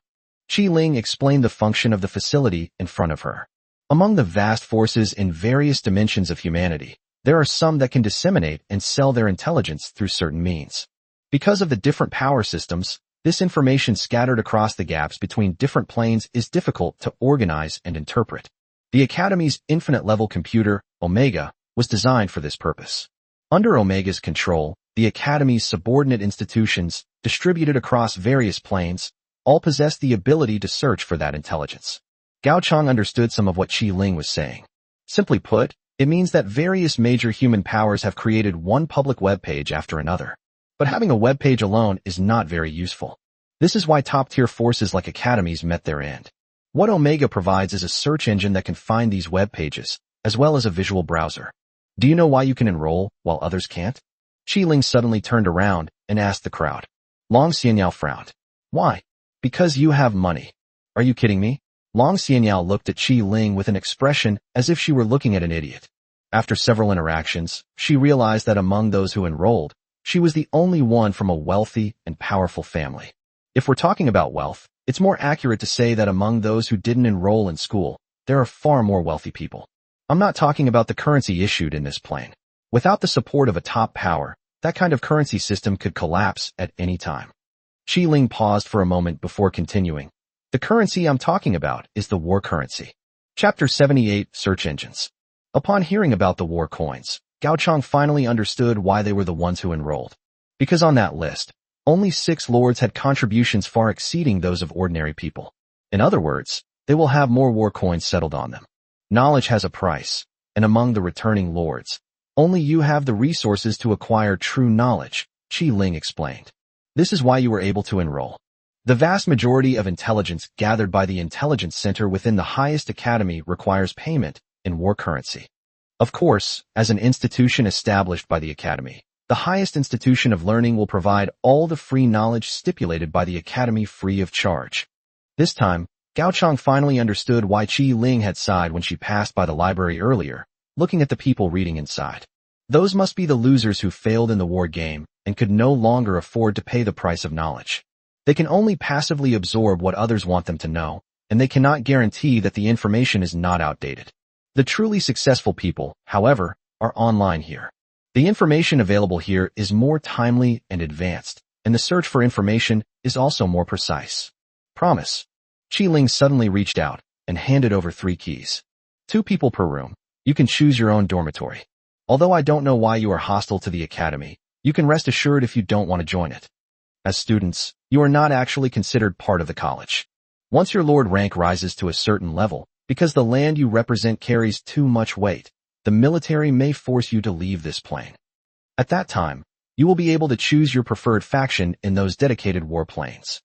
Qi Ling explained the function of the facility in front of her. Among the vast forces in various dimensions of humanity, there are some that can disseminate and sell their intelligence through certain means. Because of the different power systems, this information scattered across the gaps between different planes is difficult to organize and interpret. The Academy's infinite-level computer, Omega, was designed for this purpose. Under Omega's control, the Academy's subordinate institutions, distributed across various planes, all possess the ability to search for that intelligence. Gao Chong understood some of what Qi Ling was saying. Simply put, it means that various major human powers have created one public web page after another. But having a web page alone is not very useful. This is why top-tier forces like academies met their end. What Omega provides is a search engine that can find these web pages, as well as a visual browser. Do you know why you can enroll while others can't? Qi Ling suddenly turned around and asked the crowd. Long Xianyao frowned. Why? Because you have money. Are you kidding me? Long Xianyao looked at Qi Ling with an expression as if she were looking at an idiot. After several interactions, she realized that among those who enrolled, she was the only one from a wealthy and powerful family. If we're talking about wealth, it's more accurate to say that among those who didn't enroll in school, there are far more wealthy people. I'm not talking about the currency issued in this plane. Without the support of a top power, that kind of currency system could collapse at any time. Qi Ling paused for a moment before continuing. The currency I'm talking about is the war currency. Chapter 78, Search Engines. Upon hearing about the war coins, Gao Chong finally understood why they were the ones who enrolled. Because on that list, only 6 lords had contributions far exceeding those of ordinary people. In other words, they will have more war coins settled on them. Knowledge has a price, and among the returning lords, only you have the resources to acquire true knowledge, Qi Ling explained. This is why you were able to enroll. The vast majority of intelligence gathered by the intelligence center within the highest academy requires payment in war currency. Of course, as an institution established by the academy, the highest institution of learning will provide all the free knowledge stipulated by the academy free of charge. This time, Gao Chong finally understood why Qi Ling had sighed when she passed by the library earlier, looking at the people reading inside. Those must be the losers who failed in the war game and could no longer afford to pay the price of knowledge. They can only passively absorb what others want them to know, and they cannot guarantee that the information is not outdated. The truly successful people, however, are online here. The information available here is more timely and advanced, and the search for information is also more precise. Promise. Qi Ling suddenly reached out and handed over 3 keys. 2 people per room. You can choose your own dormitory. Although I don't know why you are hostile to the academy, you can rest assured if you don't want to join it. As students, you are not actually considered part of the college. Once your lord rank rises to a certain level, because the land you represent carries too much weight, the military may force you to leave this plane. At that time, you will be able to choose your preferred faction in those dedicated war planes.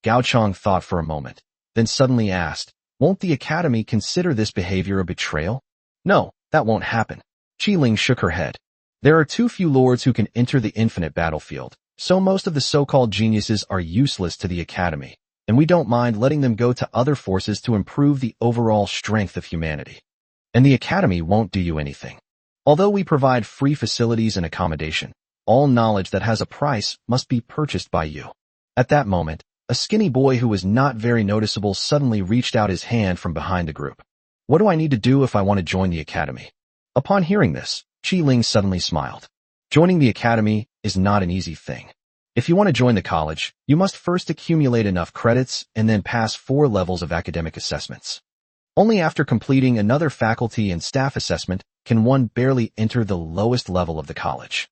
Gao Chong thought for a moment, then suddenly asked, won't the academy consider this behavior a betrayal? No, that won't happen. Ling shook her head. There are too few lords who can enter the infinite battlefield, so most of the so-called geniuses are useless to the academy, and we don't mind letting them go to other forces to improve the overall strength of humanity. And the academy won't do you anything. Although we provide free facilities and accommodation, all knowledge that has a price must be purchased by you. At that moment, a skinny boy who was not very noticeable suddenly reached out his hand from behind the group. What do I need to do if I want to join the academy? Upon hearing this, Ling suddenly smiled. Joining the academy is not an easy thing. If you want to join the college, you must first accumulate enough credits and then pass 4 levels of academic assessments. Only after completing another faculty and staff assessment can one barely enter the lowest level of the college.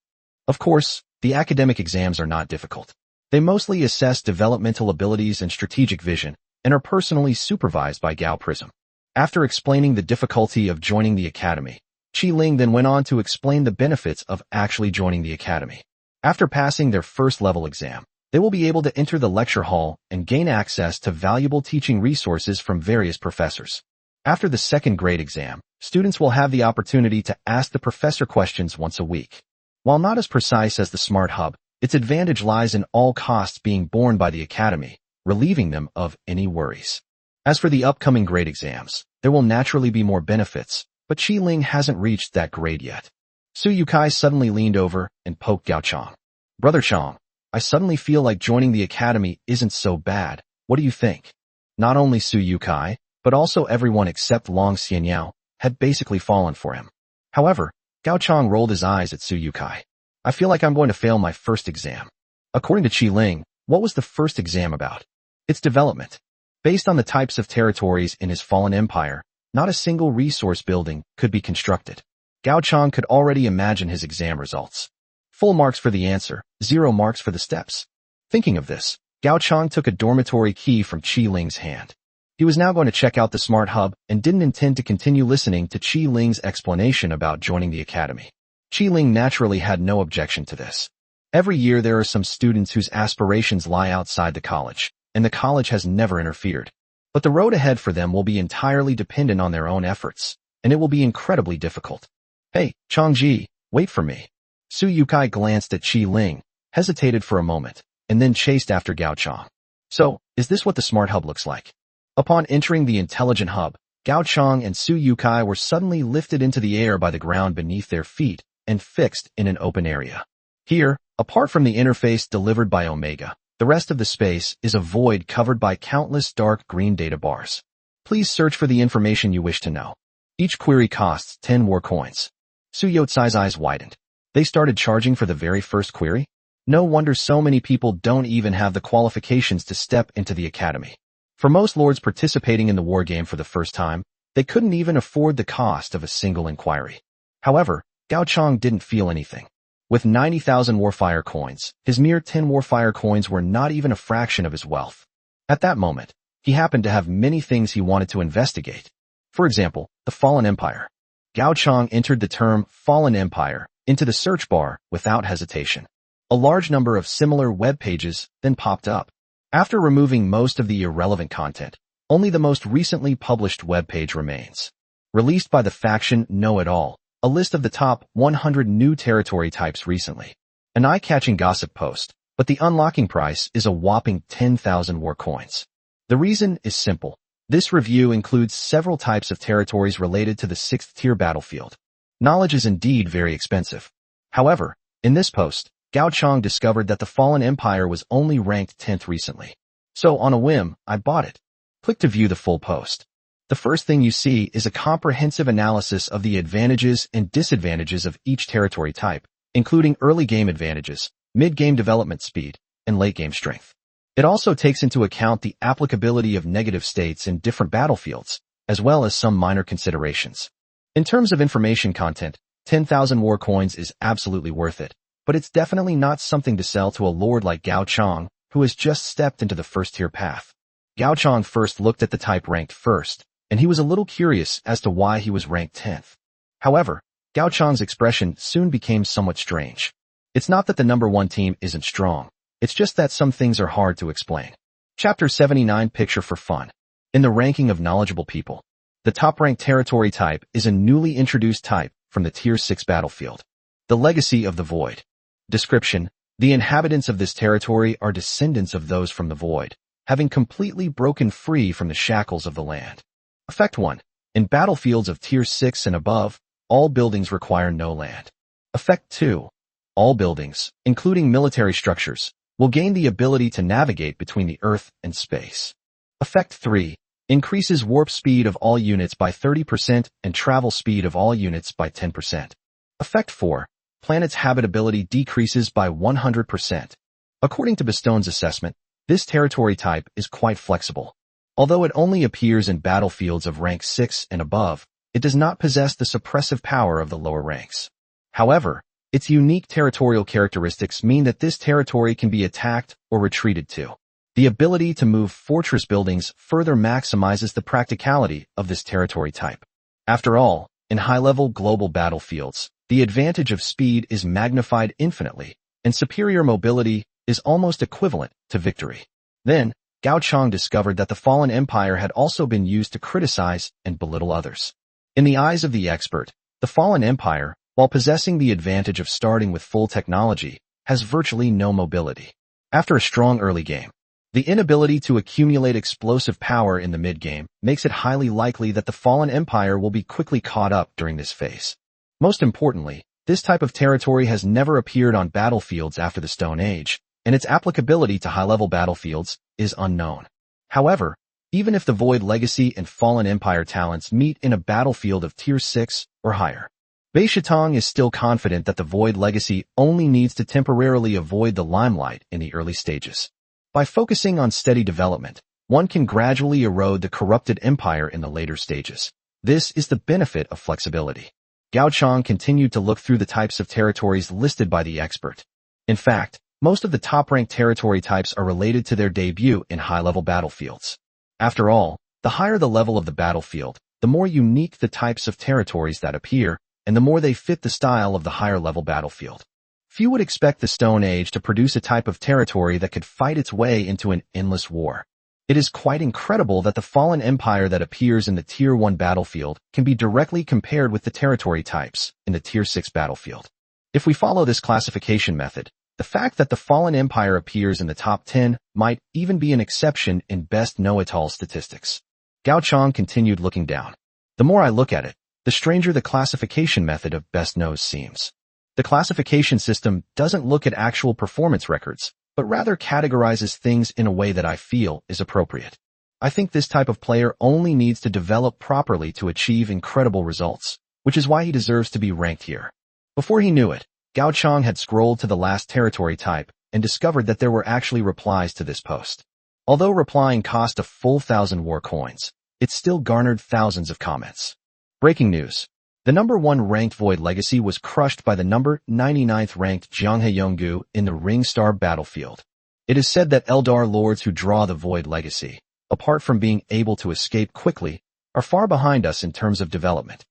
Of course, the academic exams are not difficult. They mostly assess developmental abilities and strategic vision and are personally supervised by Gao Prism. After explaining the difficulty of joining the academy, Ling then went on to explain the benefits of actually joining the academy. After passing their first level exam, they will be able to enter the lecture hall and gain access to valuable teaching resources from various professors. After the second grade exam, students will have the opportunity to ask the professor questions once a week. While not as precise as the Smart Hub, its advantage lies in all costs being borne by the academy, relieving them of any worries. As for the upcoming grade exams, there will naturally be more benefits, but Ling hasn't reached that grade yet. Suyukai suddenly leaned over and poked Gao Chang. Brother Chang, I suddenly feel like joining the academy isn't so bad. What do you think? Not only Suyukai, but also everyone except Long Xianyao had basically fallen for him. However, Gao Chang rolled his eyes at Suyukai. I feel like I'm going to fail my first exam. According to Ling, what was the first exam about? Its development. Based on the types of territories in his fallen empire, not a single resource building could be constructed. Gao Chang could already imagine his exam results. Full marks for the answer, 0 marks for the steps. Thinking of this, Gao Chang took a dormitory key from Ling's hand. He was now going to check out the Smart Hub and didn't intend to continue listening to Ling's explanation about joining the academy. Ling naturally had no objection to this. Every year there are some students whose aspirations lie outside the college, and the college has never interfered. But the road ahead for them will be entirely dependent on their own efforts, and it will be incredibly difficult. Hey, Changji, wait for me. Suyukai glanced at Ling, hesitated for a moment, and then chased after Gao Chang. So, is this what the Smart Hub looks like? Upon entering the Intelligent Hub, Gao Chang and Suyukai were suddenly lifted into the air by the ground beneath their feet and fixed in an open area. Here, apart from the interface delivered by Omega, the rest of the space is a void covered by countless dark green data bars. Please search for the information you wish to know. Each query costs 10 war coins. Suyotsai's eyes widened. They started charging for the very first query? No wonder so many people don't even have the qualifications to step into the academy. For most lords participating in the war game for the first time, they couldn't even afford the cost of a single inquiry. However, Gao Chang didn't feel anything. With 90,000 Warfire coins, his mere 10 Warfire coins were not even a fraction of his wealth. At that moment, he happened to have many things he wanted to investigate. For example, the Fallen Empire. Gao Chang entered the term Fallen Empire into the search bar without hesitation. A large number of similar web pages then popped up. After removing most of the irrelevant content, only the most recently published web page remains. Released by the faction Know-It-All, a list of the top 100 new territory types recently. An eye-catching gossip post, but the unlocking price is a whopping 10,000 war coins. The reason is simple. This review includes several types of territories related to the 6th tier battlefield. Knowledge is indeed very expensive. However, in this post, Gao Chang discovered that the Fallen Empire was only ranked 10th recently. So on a whim, I bought it. Click to view the full post. The first thing you see is a comprehensive analysis of the advantages and disadvantages of each territory type, including early game advantages, mid-game development speed, and late-game strength. It also takes into account the applicability of negative states in different battlefields, as well as some minor considerations. In terms of information content, 10,000 war coins is absolutely worth it, but it's definitely not something to sell to a lord like Gao Chang, who has just stepped into the first-tier path. Gao Chang first looked at the type ranked first, and he was a little curious as to why he was ranked 10th. However, Gao Chang's expression soon became somewhat strange. It's not that the number 1 team isn't strong, it's just that some things are hard to explain. Chapter 79 Picture for Fun. In the ranking of knowledgeable people, the top-ranked territory type is a newly introduced type from the Tier 6 battlefield. The Legacy of the Void. Description: the inhabitants of this territory are descendants of those from the Void, having completely broken free from the shackles of the land. Effect 1. In battlefields of Tier 6 and above, all buildings require no land. Effect 2. All buildings, including military structures, will gain the ability to navigate between the Earth and space. Effect 3. Increases warp speed of all units by 30% and travel speed of all units by 10%. Effect 4. Planet's habitability decreases by 100%. According to Bestone's assessment, this territory type is quite flexible. Although it only appears in battlefields of rank 6 and above, it does not possess the suppressive power of the lower ranks. However, its unique territorial characteristics mean that this territory can be attacked or retreated to. The ability to move fortress buildings further maximizes the practicality of this territory type. After all, in high-level global battlefields, the advantage of speed is magnified infinitely, and superior mobility is almost equivalent to victory. Then, Gao Chang discovered that the fallen empire had also been used to criticize and belittle others. In the eyes of the expert, the fallen empire, while possessing the advantage of starting with full technology, has virtually no mobility. After a strong early game, the inability to accumulate explosive power in the mid-game makes it highly likely that the fallen empire will be quickly caught up during this phase. Most importantly, this type of territory has never appeared on battlefields after the Stone Age, and its applicability to high-level battlefields is unknown. However, even if the Void Legacy and Fallen Empire talents meet in a battlefield of Tier 6 or higher, Bei Shitong is still confident that the Void Legacy only needs to temporarily avoid the limelight in the early stages. By focusing on steady development, one can gradually erode the corrupted empire in the later stages. This is the benefit of flexibility. Gao Chang continued to look through the types of territories listed by the expert. In fact, most of the top-ranked territory types are related to their debut in high-level battlefields. After all, the higher the level of the battlefield, the more unique the types of territories that appear, and the more they fit the style of the higher-level battlefield. Few would expect the Stone Age to produce a type of territory that could fight its way into an endless war. It is quite incredible that the fallen empire that appears in the Tier 1 battlefield can be directly compared with the territory types in the Tier 6 battlefield. If we follow this classification method, the fact that the fallen empire appears in the top 10 might even be an exception in best know-it-all statistics. Gao Chang continued looking down. The more I look at it, the stranger the classification method of best knows seems. The classification system doesn't look at actual performance records, but rather categorizes things in a way that I feel is appropriate. I think this type of player only needs to develop properly to achieve incredible results, which is why he deserves to be ranked here. Before he knew it, Gao Chang had scrolled to the last territory type and discovered that there were actually replies to this post. Although replying cost a full 1,000 war coins, it still garnered thousands of comments. Breaking news. The number 1 ranked Void Legacy was crushed by the number 99th ranked Jianghe Yonggu in the Ring Star battlefield. It is said that Eldar lords who draw the Void Legacy, apart from being able to escape quickly, are far behind us in terms of development.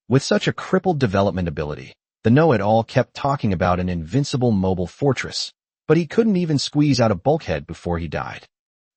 With such a crippled development ability, the know-it-all kept talking about an invincible mobile fortress, but he couldn't even squeeze out a bulkhead before he died.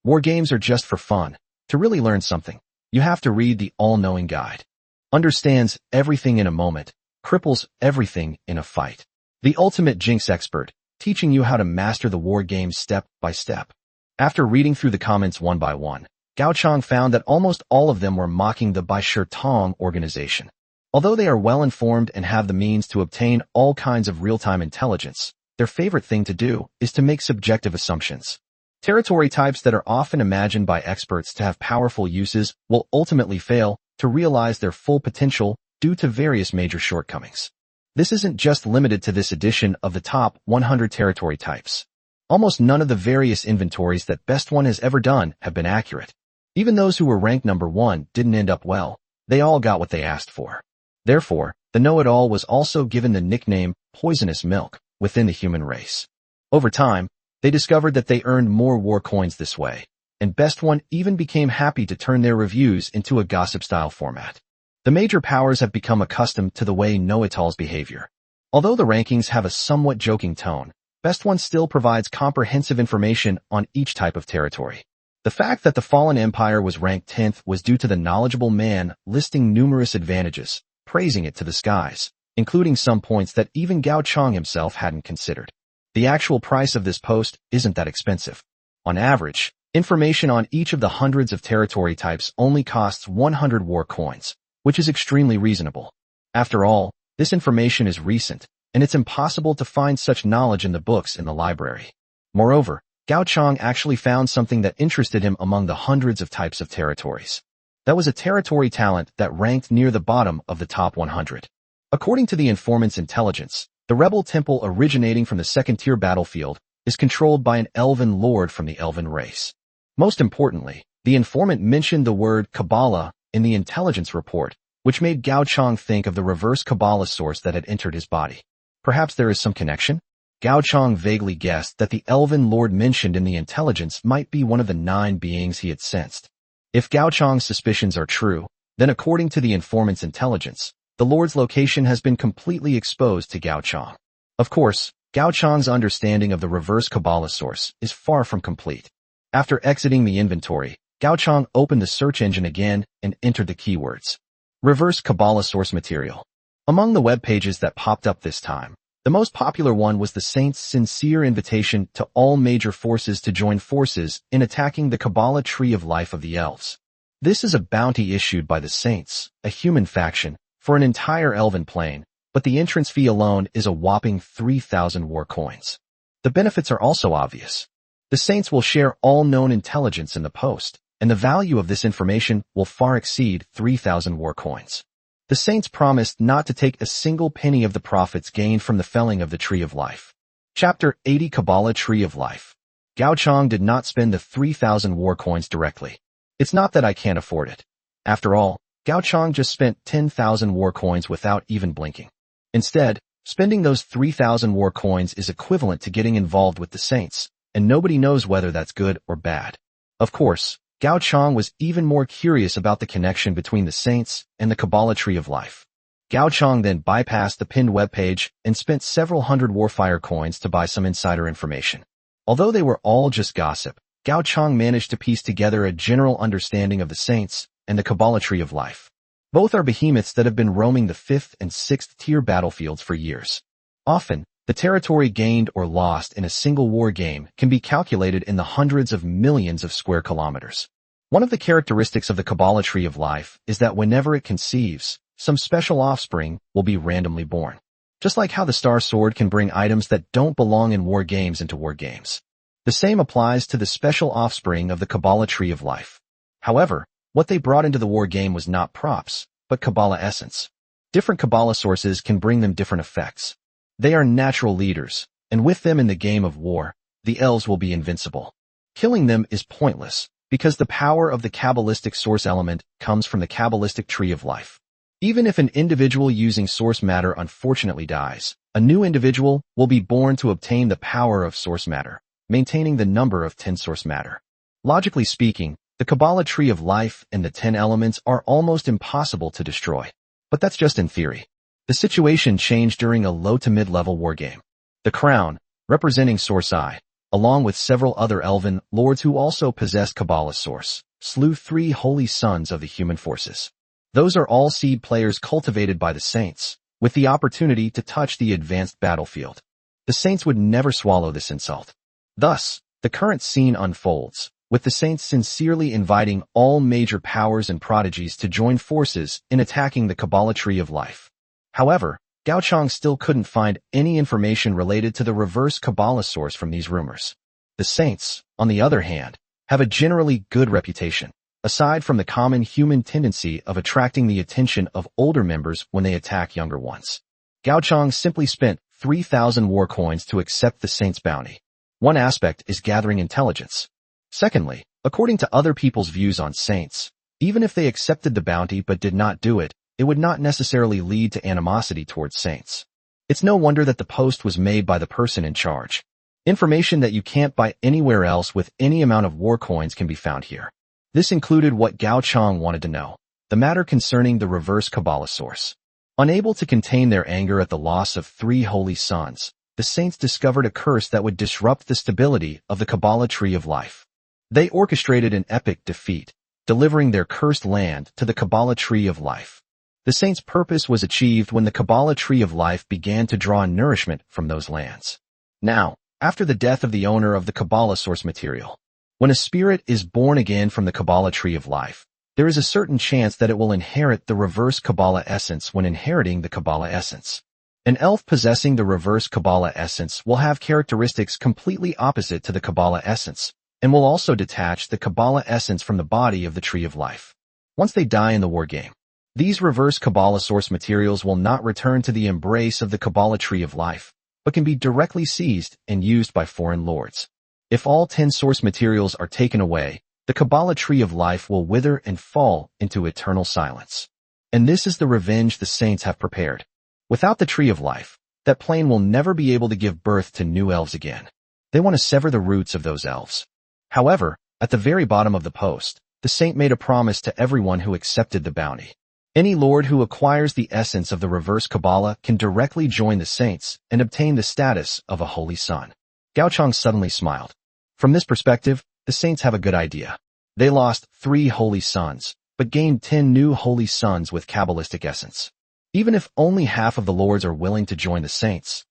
War games are just for fun. To really learn something, you have to read the all-knowing guide. Understands everything in a moment, cripples everything in a fight. The ultimate Jinx expert, teaching you how to master the war game step by step. After reading through the comments one by one, Gao Chang found that almost all of them were mocking the Bai Shi Tong organization. Although they are well-informed and have the means to obtain all kinds of real-time intelligence, their favorite thing to do is to make subjective assumptions. Territory types that are often imagined by experts to have powerful uses will ultimately fail to realize their full potential due to various major shortcomings. This isn't just limited to this edition of the top 100 territory types. Almost none of the various inventories that Best One has ever done have been accurate. Even those who were ranked number 1 didn't end up well. They all got what they asked for. Therefore, the know-it-all was also given the nickname Poisonous Milk within the human race. Over time, they discovered that they earned more war coins this way, and Best One even became happy to turn their reviews into a gossip-style format. The major powers have become accustomed to the way know-it-alls behavior. Although the rankings have a somewhat joking tone, Best One still provides comprehensive information on each type of territory. The fact that the Fallen Empire was ranked 10th was due to the knowledgeable man listing numerous advantages, praising it to the skies. including some points that even Gao Chong himself hadn't considered. The actual price of this post isn't that expensive. On average, information on each of the hundreds of territory types only costs 100 war coins, which is extremely reasonable. After all, this information is recent, and it's impossible to find such knowledge in the books in the library. Moreover, Gao Chong actually found something that interested him among the hundreds of types of territories. That was a territory talent that ranked near the bottom of the top 100. According to the informant's intelligence, the rebel temple originating from the second-tier battlefield is controlled by an elven lord from the elven race. Most importantly, the informant mentioned the word Kabbalah in the intelligence report, which made Gao Chong think of the reverse Kabbalah source that had entered his body. Perhaps there is some connection? Gao Chong vaguely guessed that the elven lord mentioned in the intelligence might be one of the 9 beings he had sensed. If Gao Chong's suspicions are true, then according to the informant's intelligence, the lord's location has been completely exposed to Gao Chong. Of course, Gao Chong's understanding of the reverse Kabbalah source is far from complete. After exiting the inventory, Gao Chong opened the search engine again and entered the keywords. Reverse Kabbalah source material. Among the web pages that popped up this time, the most popular one was the Saint's sincere invitation to all major forces to join forces in attacking the Kabbalah Tree of Life of the Elves. This is a bounty issued by the Saints, a human faction, for an entire elven plane, but the entrance fee alone is a whopping 3,000 war coins. The benefits are also obvious. The Saints will share all known intelligence in the post, and the value of this information will far exceed 3,000 war coins. The Saints promised not to take a single penny of the profits gained from the felling of the Tree of Life. Chapter 80 Kabbalah Tree of Life. Gao Chong did not spend the 3,000 war coins directly. It's not that I can't afford it. After all, Gao Chong just spent 10,000 war coins without even blinking. Instead, spending those 3,000 war coins is equivalent to getting involved with the Saints, and nobody knows whether that's good or bad. Of course, Gao Chong was even more curious about the connection between the Saints and the Kabbalah Tree of Life. Gao Chong then bypassed the pinned webpage and spent several hundred warfire coins to buy some insider information. Although they were all just gossip, Gao Chong managed to piece together a general understanding of the Saints and the Kabbalah Tree of Life. Both are behemoths that have been roaming the 5th and 6th tier battlefields for years. Often, the territory gained or lost in a single war game can be calculated in the hundreds of millions of square kilometers. One of the characteristics of the Kabbalah Tree of Life is that whenever it conceives, some special offspring will be randomly born. Just like how the Star Sword can bring items that don't belong in war games into war games. The same applies to the special offspring of the Kabbalah Tree of Life. However, what they brought into the war game was not props, but Kabbalah essence. Different Kabbalah sources can bring them different effects. They are natural leaders, and with them in the game of war, the elves will be invincible. Killing them is pointless, because the power of the Kabbalistic source element comes from the Kabbalistic Tree of Life. Even if an individual using source matter unfortunately dies, a new individual will be born to obtain the power of source matter, maintaining the number of 10 source matter. Logically speaking, the Kabbalah Tree of Life and the 10 elements are almost impossible to destroy. But that's just in theory. The situation changed during a low to mid-level wargame. The Crown, representing Source I, along with several other elven lords who also possessed Kabbalah Source, slew 3 holy sons of the human forces. Those are all seed players cultivated by the Saints, with the opportunity to touch the advanced battlefield. The Saints would never swallow this insult. Thus, the current scene unfolds, with the Saints sincerely inviting all major powers and prodigies to join forces in attacking the Kabbalah Tree of Life. However, Gao Chong still couldn't find any information related to the reverse Kabbalah source from these rumors. The Saints, on the other hand, have a generally good reputation, aside from the common human tendency of attracting the attention of older members when they attack younger ones. Gao Chong simply spent 3,000 war coins to accept the Saints' bounty. One aspect is gathering intelligence. Secondly, according to other people's views on Saints, even if they accepted the bounty but did not do it, it would not necessarily lead to animosity towards Saints. It's no wonder that the post was made by the person in charge. Information that you can't buy anywhere else with any amount of war coins can be found here. This included what Gao Chong wanted to know, the matter concerning the reverse Kabbalah source. Unable to contain their anger at the loss of 3 holy sons, the Saints discovered a curse that would disrupt the stability of the Kabbalah Tree of Life. They orchestrated an epic defeat, delivering their cursed land to the Kabbalah Tree of Life. The saints' purpose was achieved when the Kabbalah Tree of Life began to draw nourishment from those lands. Now, after the death of the owner of the Kabbalah source material, when a spirit is born again from the Kabbalah Tree of Life, there is a certain chance that it will inherit the reverse Kabbalah essence when inheriting the Kabbalah essence. An elf possessing the reverse Kabbalah essence will have characteristics completely opposite to the Kabbalah essence, and will also detach the Kabbalah essence from the body of the Tree of Life. Once they die in the war game, these reverse Kabbalah source materials will not return to the embrace of the Kabbalah Tree of Life, but can be directly seized and used by foreign lords. If all 10 source materials are taken away, the Kabbalah Tree of Life will wither and fall into eternal silence. And this is the revenge the saints have prepared. Without the Tree of Life, that plane will never be able to give birth to new elves again. They want to sever the roots of those elves. However, at the very bottom of the post, the saint made a promise to everyone who accepted the bounty. Any lord who acquires the essence of the reverse Kabbalah can directly join the saints and obtain the status of a holy son. Gao Chang suddenly smiled. From this perspective, the saints have a good idea. They lost 3 holy sons, but gained 10 new holy sons with Kabbalistic essence. Even if only half of the lords are willing to join the saints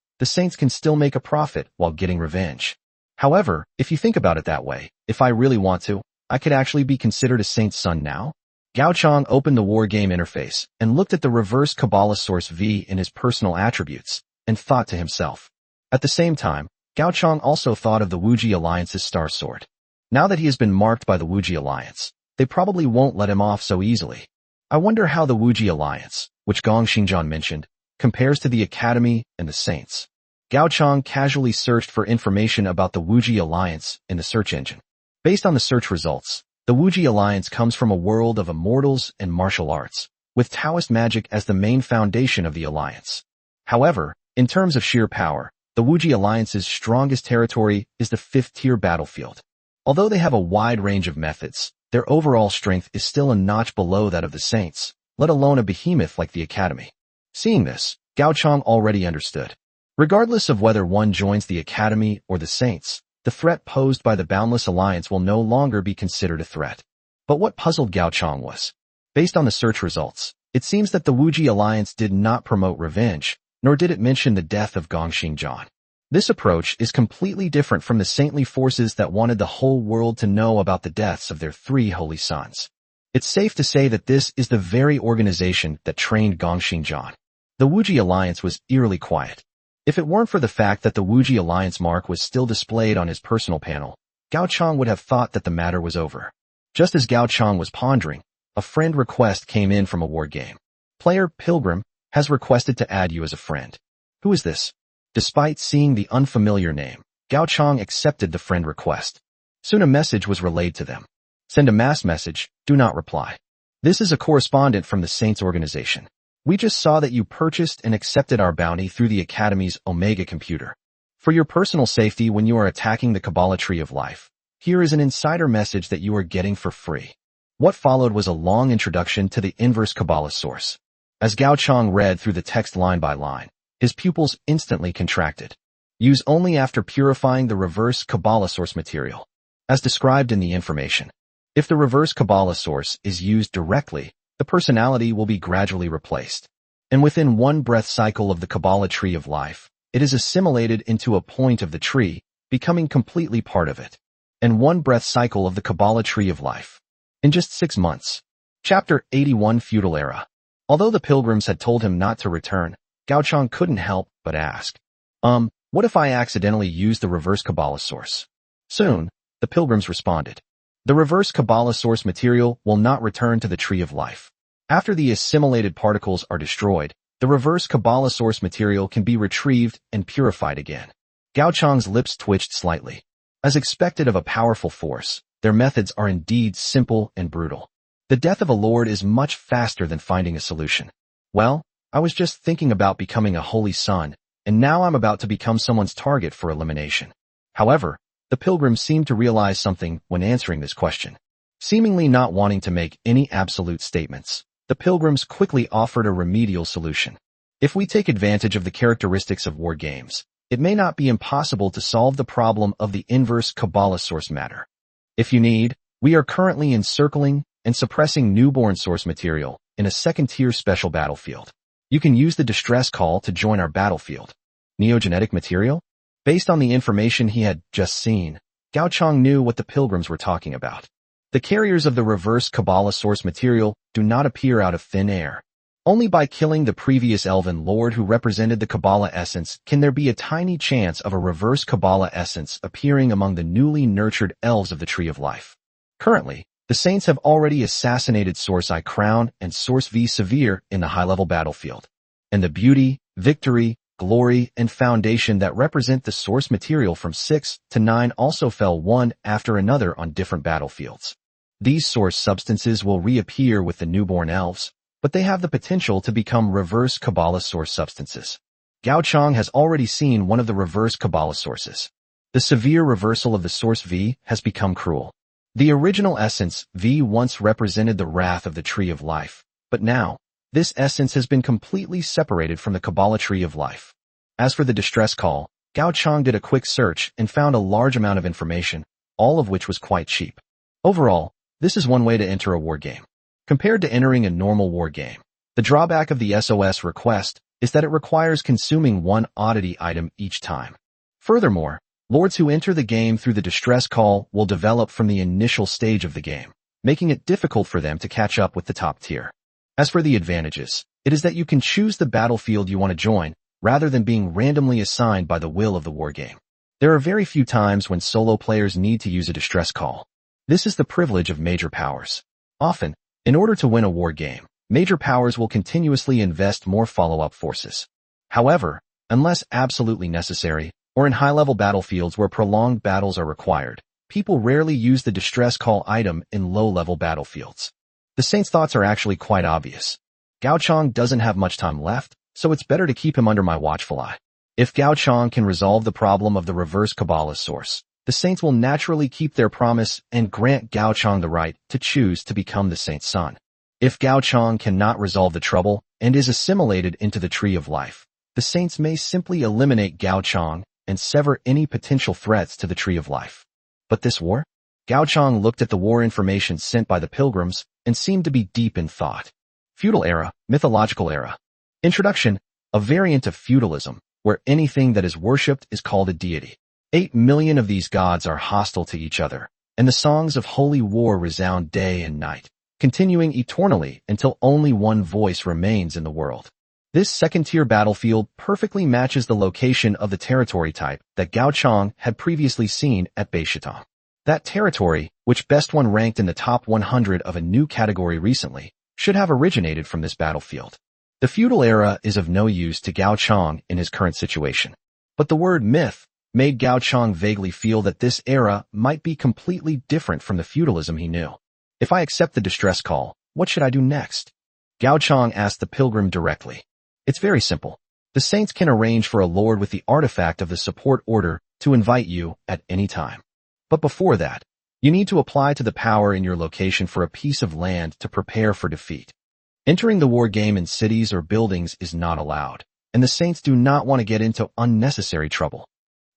can still make a profit while getting revenge. However, if you think about it that way, if I really want to, I could actually be considered a saint's son now? Gao Chang opened the war game interface and looked at the reverse Kabbalah source V in his personal attributes, and thought to himself. At the same time, Gao Chang also thought of the Wuji Alliance's star sword. Now that he has been marked by the Wuji Alliance, they probably won't let him off so easily. I wonder how the Wuji Alliance, which Gong Xingjian mentioned, compares to the Academy and the Saints. Gao Chang casually searched for information about the Wuji Alliance in the search engine. Based on the search results, the Wuji Alliance comes from a world of immortals and martial arts, with Taoist magic as the main foundation of the alliance. However, in terms of sheer power, the Wuji Alliance's strongest territory is the 5th-tier battlefield. Although they have a wide range of methods, their overall strength is still a notch below that of the Saints, let alone a behemoth like the Academy. Seeing this, Gao Chang already understood. Regardless of whether one joins the Academy or the Saints, the threat posed by the Boundless Alliance will no longer be considered a threat. But what puzzled Gao Chang was, based on the search results, it seems that the Wuji Alliance did not promote revenge, nor did it mention the death of Gong Xingjian. This approach is completely different from the saintly forces that wanted the whole world to know about the deaths of their 3 holy sons. It's safe to say that this is the very organization that trained Gong Xingjian. The Wuji Alliance was eerily quiet. If it weren't for the fact that the Wuji Alliance mark was still displayed on his personal panel, Gao Chang would have thought that the matter was over. Just as Gao Chang was pondering, a friend request came in from a war game. Player Pilgrim has requested to add you as a friend. Who is this? Despite seeing the unfamiliar name, Gao Chang accepted the friend request. Soon a message was relayed to them. Send a mass message, do not reply. This is a correspondent from the Saints organization. We just saw that you purchased and accepted our bounty through the Academy's Omega computer. For your personal safety when you are attacking the Kabbalah Tree of Life, here is an insider message that you are getting for free. What followed was a long introduction to the inverse Kabbalah source. As Gao Chang read through the text line by line, his pupils instantly contracted. Use only after purifying the reverse Kabbalah source material, as described in the information. If the reverse Kabbalah source is used directly, the personality will be gradually replaced. And within one breath cycle of the Kabbalah Tree of Life, it is assimilated into a point of the tree, becoming completely part of it. And one breath cycle of the Kabbalah Tree of Life. In just 6 months. Chapter 81 Feudal Era. Although the pilgrims had told him not to return, Gao Chang couldn't help but ask, what if I accidentally use the reverse Kabbalah source? Soon, the pilgrims responded. The reverse Kabbalah source material will not return to the Tree of Life. After the assimilated particles are destroyed, the reverse Kabbalah source material can be retrieved and purified again. Gao Chang's lips twitched slightly. As expected of a powerful force, their methods are indeed simple and brutal. The death of a lord is much faster than finding a solution. Well, I was just thinking about becoming a holy son, and now I'm about to become someone's target for elimination. However, the pilgrims seemed to realize something when answering this question. Seemingly not wanting to make any absolute statements, the pilgrims quickly offered a remedial solution. If we take advantage of the characteristics of war games, it may not be impossible to solve the problem of the inverse Kabbalah source matter. If you need, we are currently encircling and suppressing newborn source material in a second-tier special battlefield. You can use the distress call to join our battlefield. Neogenetic material? Based on the information he had just seen, Gao Chang knew what the pilgrims were talking about. The carriers of the reverse Kabbalah source material do not appear out of thin air. Only by killing the previous elven lord who represented the Kabbalah essence can there be a tiny chance of a reverse Kabbalah essence appearing among the newly nurtured elves of the Tree of Life. Currently, the Saints have already assassinated Source I Crown and Source V Severe in the high-level battlefield. And the beauty, victory, glory, and foundation that represent the source material from 6 to 9 also fell one after another on different battlefields. These source substances will reappear with the newborn elves, but they have the potential to become reverse Kabbalah source substances. Gao Chang has already seen one of the reverse Kabbalah sources. The severe reversal of the source V has become cruel. The original essence, V, once represented the wrath of the Tree of Life, but now, this essence has been completely separated from the Kabbalah Tree of Life. As for the distress call, Gao Chang did a quick search and found a large amount of information, all of which was quite cheap. Overall, this is one way to enter a war game. Compared to entering a normal war game, the drawback of the SOS request is that it requires consuming one oddity item each time. Furthermore, lords who enter the game through the distress call will develop from the initial stage of the game, making it difficult for them to catch up with the top tier. As for the advantages, it is that you can choose the battlefield you want to join, rather than being randomly assigned by the will of the wargame. There are very few times when solo players need to use a distress call. This is the privilege of major powers. Often, in order to win a war game, major powers will continuously invest more follow-up forces. However, unless absolutely necessary, or in high-level battlefields where prolonged battles are required, people rarely use the distress call item in low-level battlefields. The Saint's thoughts are actually quite obvious. Gao Chang doesn't have much time left, so it's better to keep him under my watchful eye. If Gao Chang can resolve the problem of the reverse Kabbalah source, the Saints will naturally keep their promise and grant Gao Chang the right to choose to become the Saint's son. If Gao Chang cannot resolve the trouble and is assimilated into the Tree of Life, the Saints may simply eliminate Gao Chang and sever any potential threats to the Tree of Life. But this war? Gao Chang looked at the war information sent by the pilgrims and seemed to be deep in thought. Feudal era, mythological era. Introduction, a variant of feudalism, where anything that is worshipped is called a deity. 8 million of these gods are hostile to each other, and the songs of holy war resound day and night, continuing eternally until only one voice remains in the world. This second-tier battlefield perfectly matches the location of the territory type that Gao Chang had previously seen at Beishitam. That territory, which best one ranked in the top 100 of a new category recently, should have originated from this battlefield. The feudal era is of no use to Gao Chang in his current situation. But the word myth made Gao Chang vaguely feel that this era might be completely different from the feudalism he knew. If I accept the distress call, what should I do next? Gao Chang asked the pilgrim directly. It's very simple. The Saints can arrange for a lord with the artifact of the support order to invite you at any time. But before that, you need to apply to the power in your location for a piece of land to prepare for defeat. Entering the war game in cities or buildings is not allowed, and the Saints do not want to get into unnecessary trouble.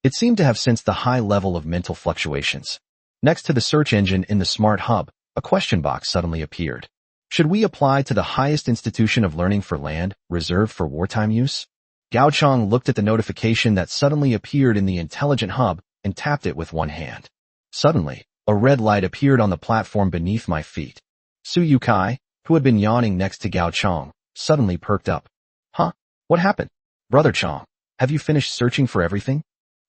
It seemed to have sensed the high level of mental fluctuations. Next to the search engine in the smart hub, a question box suddenly appeared. Should we apply to the highest institution of learning for land, reserved for wartime use? Gao Chang looked at the notification that suddenly appeared in the intelligent hub and tapped it with one hand. Suddenly, a red light appeared on the platform beneath my feet. Suyukai, who had been yawning next to Gao Chang, suddenly perked up. Huh? What happened? Brother Chang, have you finished searching for everything?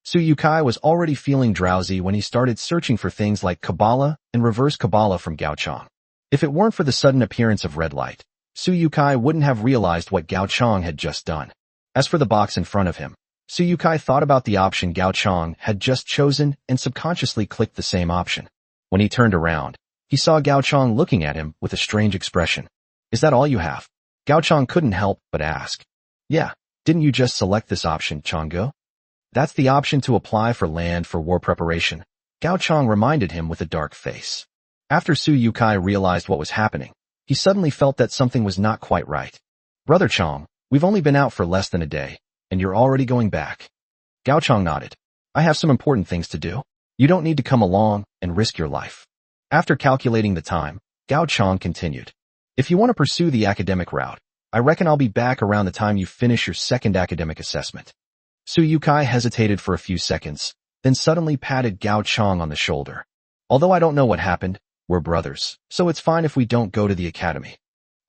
Suyukai was already feeling drowsy when he started searching for things like Kabbalah and reverse Kabbalah from Gao Chang. If it weren't for the sudden appearance of red light, Suyukai wouldn't have realized what Gao Chang had just done. As for the box in front of him, Suyukai thought about the option Gao Chang had just chosen and subconsciously clicked the same option. When he turned around, he saw Gao Chang looking at him with a strange expression. Is that all you have? Gao Chang couldn't help but ask. Yeah, didn't you just select this option, Changgo? That's the option to apply for land for war preparation, Gao Chang reminded him with a dark face. After Suyukai realized what was happening, he suddenly felt that something was not quite right. Brother Chang, we've only been out for less than a day, and you're already going back. Gao Chang nodded. I have some important things to do. You don't need to come along and risk your life. After calculating the time, Gao Chang continued. If you want to pursue the academic route, I reckon I'll be back around the time you finish your second academic assessment. Suyukai hesitated for a few seconds, then suddenly patted Gao Chang on the shoulder. Although I don't know what happened, we're brothers, so it's fine if we don't go to the academy.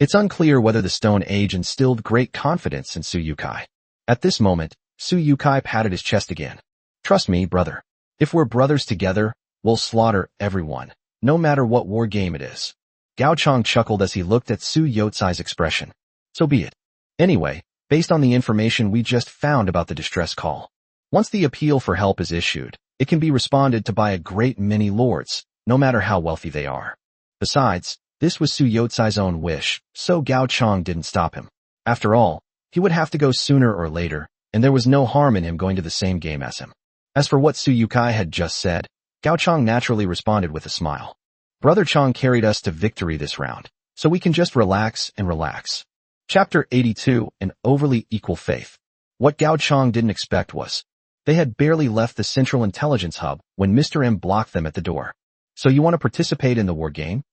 It's unclear whether the Stone Age instilled great confidence in Suyukai. At this moment, Suyukai patted his chest again. Trust me, brother. If we're brothers together, we'll slaughter everyone, no matter what war game it is. Gao Chang chuckled as he looked at Su Yotsai's expression. So be it. Anyway, based on the information we just found about the distress call, once the appeal for help is issued, it can be responded to by a great many lords, no matter how wealthy they are. Besides, this was Su Yotsai's own wish, so Gao Chang didn't stop him. After all, he would have to go sooner or later, and there was no harm in him going to the same game as him. As for what Suyukai had just said, Gao Chang naturally responded with a smile. Brother Chang carried us to victory this round, so we can just relax and relax. Chapter 82, An Overly Equal Faith. What Gao Chang didn't expect was, they had barely left the Central Intelligence Hub when Mr. M blocked them at the door. So you want to participate in the war game?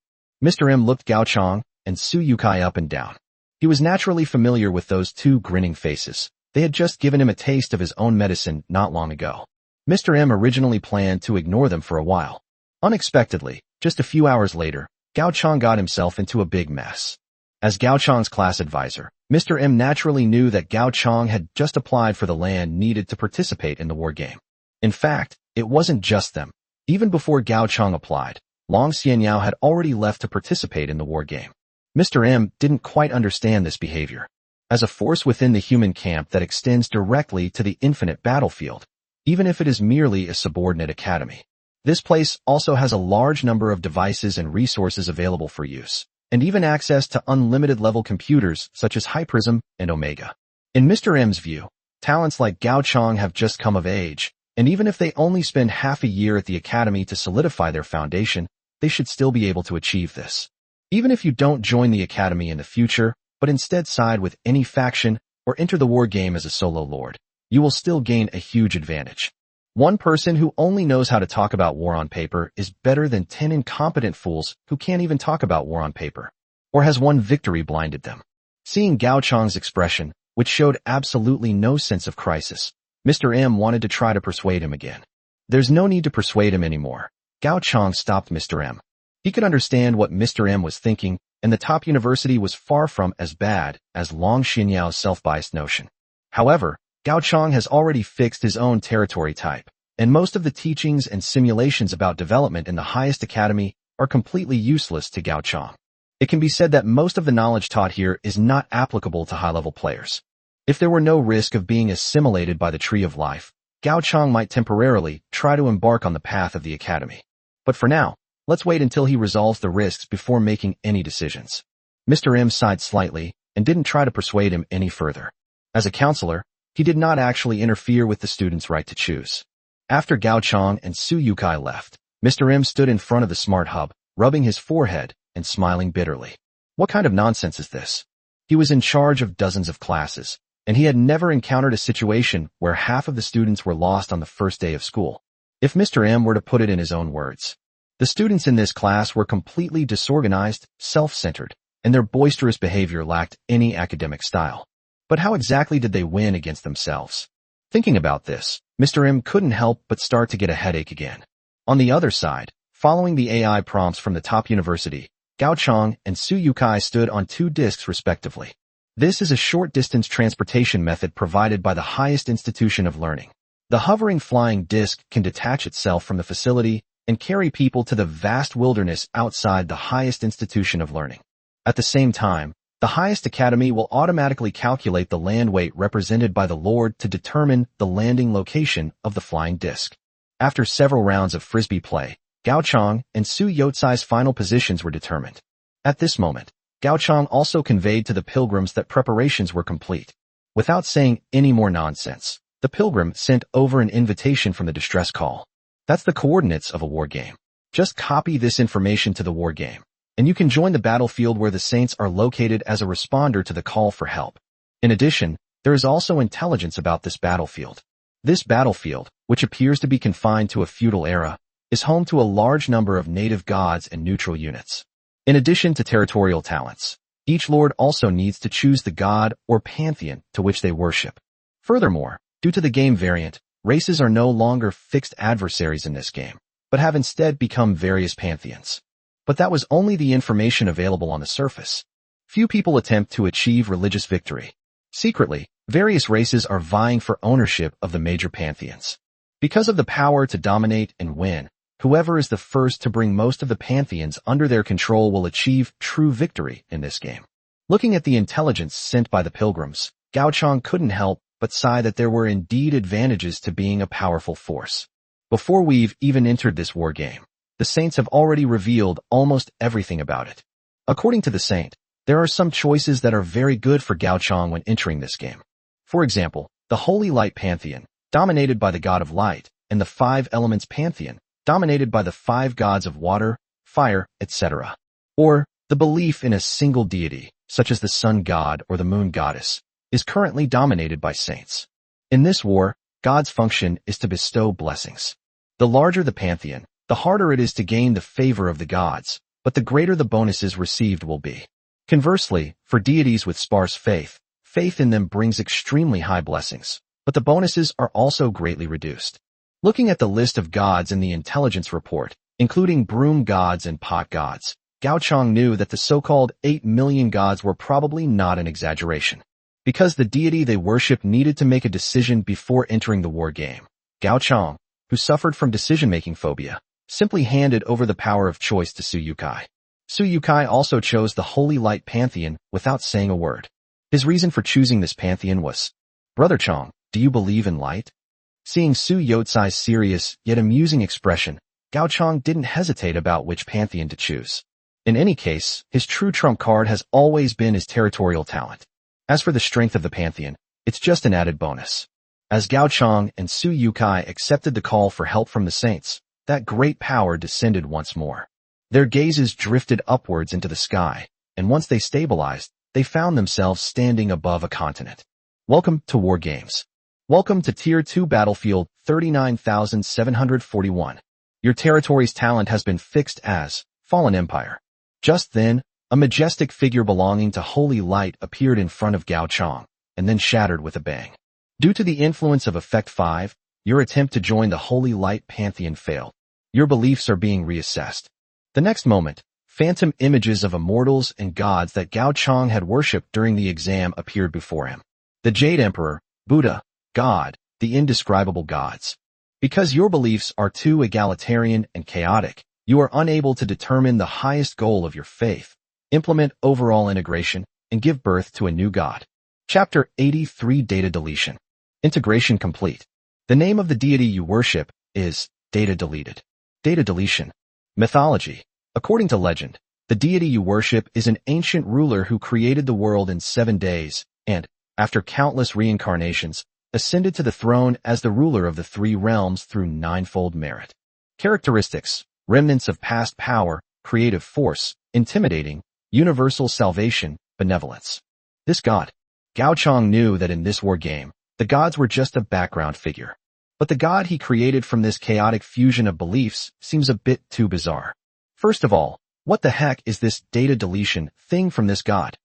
Mr. M looked Gao Chang and Suyukai up and down. He was naturally familiar with those two grinning faces. They had just given him a taste of his own medicine not long ago. Mr. M originally planned to ignore them for a while. Unexpectedly, just a few hours later, Gao Chang got himself into a big mess. As Gao Chang's class advisor, Mr. M naturally knew that Gao Chang had just applied for the land needed to participate in the war game. In fact, it wasn't just them. Even before Gao Chang applied, Long Xianyao had already left to participate in the war game. Mr. M didn't quite understand this behavior. As a force within the human camp that extends directly to the infinite battlefield, even if it is merely a subordinate academy, this place also has a large number of devices and resources available for use, and even access to unlimited level computers such as Hyprism and Omega. In Mr. M's view, talents like Gao Chang have just come of age, and even if they only spend half a year at the academy to solidify their foundation, they should still be able to achieve this. Even if you don't join the academy in the future, but instead side with any faction or enter the war game as a solo lord, you will still gain a huge advantage. One person who only knows how to talk about war on paper is better than 10 incompetent fools who can't even talk about war on paper, or has one victory blinded them. Seeing Gao Chang's expression, which showed absolutely no sense of crisis, Mr. M wanted to try to persuade him again. There's no need to persuade him anymore. Gao Chang stopped Mr. M. He could understand what Mr. M was thinking, and the top university was far from as bad as Long Xianyao's self-biased notion. However, Gao Chang has already fixed his own territory type, and most of the teachings and simulations about development in the highest academy are completely useless to Gao Chang. It can be said that most of the knowledge taught here is not applicable to high-level players. If there were no risk of being assimilated by the Tree of Life, Gao Chang might temporarily try to embark on the path of the academy. But for now, let's wait until he resolves the risks before making any decisions. Mr. M sighed slightly and didn't try to persuade him any further. As a counselor, he did not actually interfere with the students' right to choose. After Gao Chang and Suyukai left, Mr. M stood in front of the smart hub, rubbing his forehead and smiling bitterly. What kind of nonsense is this? He was in charge of dozens of classes, and he had never encountered a situation where half of the students were lost on the first day of school. If Mr. M were to put it in his own words, the students in this class were completely disorganized, self-centered, and their boisterous behavior lacked any academic style. But how exactly did they win against themselves? Thinking about this, Mr. M couldn't help but start to get a headache again. On the other side, following the AI prompts from the top university, Gao Chang and Suyukai stood on 2 discs respectively. This is a short-distance transportation method provided by the highest institution of learning. The hovering flying disc can detach itself from the facility and carry people to the vast wilderness outside the highest institution of learning. At the same time, the highest academy will automatically calculate the land weight represented by the Lord to determine the landing location of the flying disc. After several rounds of frisbee play, Gao Chang and Su Yotsai's final positions were determined. At this moment, Gao Chang also conveyed to the pilgrims that preparations were complete. Without saying any more nonsense, the pilgrim sent over an invitation from the distress call. That's the coordinates of a war game. Just copy this information to the war game, and you can join the battlefield where the saints are located as a responder to the call for help. In addition, there is also intelligence about this battlefield. This battlefield, which appears to be confined to a feudal era, is home to a large number of native gods and neutral units. In addition to territorial talents, Each lord also needs to choose the god or pantheon to which they worship. Furthermore, due to the game variant, races are no longer fixed adversaries in this game, but have instead become various pantheons. But that was only the information available on the surface. Few people attempt to achieve religious victory. Secretly, various races are vying for ownership of the major pantheons. Because of the power to dominate and win, whoever is the first to bring most of the pantheons under their control will achieve true victory in this game. Looking at the intelligence sent by the pilgrims, Gao Chang couldn't help but sigh that there were indeed advantages to being a powerful force. Before we've even entered this war game, the saints have already revealed almost everything about it. According to the saint, there are some choices that are very good for Gao Chang when entering this game. For example, the Holy Light Pantheon, dominated by the God of Light, and the Five Elements Pantheon, dominated by the five gods of water, fire, etc. Or, the belief in a single deity, such as the Sun God or the Moon Goddess, is currently dominated by saints. In this war, God's function is to bestow blessings. The larger the pantheon, the harder it is to gain the favor of the gods, but the greater the bonuses received will be. Conversely, for deities with sparse faith, faith in them brings extremely high blessings, but the bonuses are also greatly reduced. Looking at the list of gods in the intelligence report, including broom gods and pot gods, Gao Chang knew that the so-called 8 million gods were probably not an exaggeration. Because the deity they worshipped needed to make a decision before entering the war game, Gao Chang, who suffered from decision-making phobia, simply handed over the power of choice to Suyukai. Suyukai also chose the Holy Light Pantheon without saying a word. His reason for choosing this pantheon was, "Brother Chang, do you believe in light?" Seeing Su Yotsai's serious yet amusing expression, Gao Chang didn't hesitate about which pantheon to choose. In any case, his true trump card has always been his territorial talent. As for the strength of the pantheon, it's just an added bonus. As Gao Chang and Suyukai accepted the call for help from the saints, that great power descended once more. Their gazes drifted upwards into the sky, and once they stabilized, they found themselves standing above a continent. Welcome to War Games. Welcome to Tier 2 Battlefield 39,741. Your territory's talent has been fixed as Fallen Empire. Just then, a majestic figure belonging to Holy Light appeared in front of Gao Chang, and then shattered with a bang. Due to the influence of Effect 5, your attempt to join the Holy Light Pantheon failed. Your beliefs are being reassessed. The next moment, phantom images of immortals and gods that Gao Chang had worshipped during the exam appeared before him. The Jade Emperor, Buddha, God, the indescribable gods. Because your beliefs are too egalitarian and chaotic, you are unable to determine the highest goal of your faith, implement overall integration, and give birth to a new god. Chapter 83 Data Deletion. Integration complete. The name of the deity you worship is Data Deleted. Data Deletion. Mythology. According to legend, the deity you worship is an ancient ruler who created the world in 7 days, and, after countless reincarnations, ascended to the throne as the ruler of the 3 realms through 9-fold merit. Characteristics: remnants of past power, creative force, intimidating, universal salvation, benevolence. This god. Gao Chang knew that in this war game, the gods were just a background figure. But the god he created from this chaotic fusion of beliefs seems a bit too bizarre. First of all, what the heck is this data deletion thing from this god?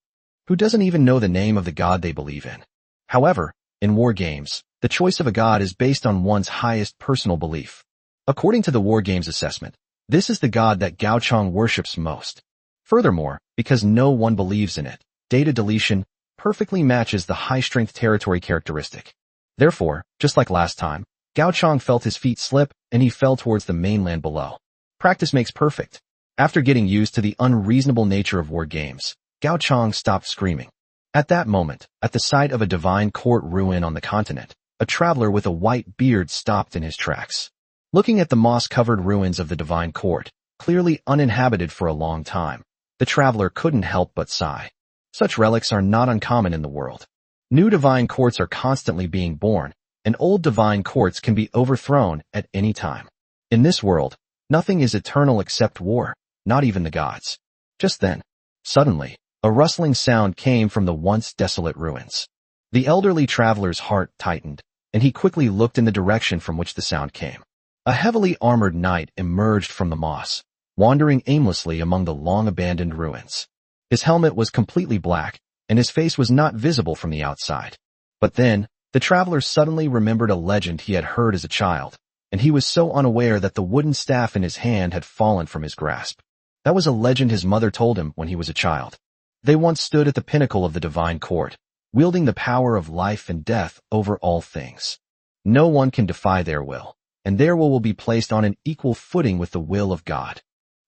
Who doesn't even know the name of the god they believe in? However, in war games, the choice of a god is based on one's highest personal belief. According to the war games assessment, this is the god that Gao Chang worships most. Furthermore, because no one believes in it, data deletion perfectly matches the high-strength territory characteristic. Therefore, just like last time, Gao Chang felt his feet slip and he fell towards the mainland below. Practice makes perfect. After getting used to the unreasonable nature of war games, Gao Chang stopped screaming. At that moment, at the sight of a divine court ruin on the continent, a traveler with a white beard stopped in his tracks. Looking at the moss-covered ruins of the divine court, clearly uninhabited for a long time, the traveler couldn't help but sigh. Such relics are not uncommon in the world. New divine courts are constantly being born, and old divine courts can be overthrown at any time. In this world, nothing is eternal except war, not even the gods. Just then, suddenly, a rustling sound came from the once desolate ruins. The elderly traveler's heart tightened, and he quickly looked in the direction from which the sound came. A heavily armored knight emerged from the moss, wandering aimlessly among the long-abandoned ruins. His helmet was completely black, and his face was not visible from the outside. But then, the traveler suddenly remembered a legend he had heard as a child, and he was so unaware that the wooden staff in his hand had fallen from his grasp. That was a legend his mother told him when he was a child. They once stood at the pinnacle of the divine court, wielding the power of life and death over all things. No one can defy their will, and their will be placed on an equal footing with the will of God.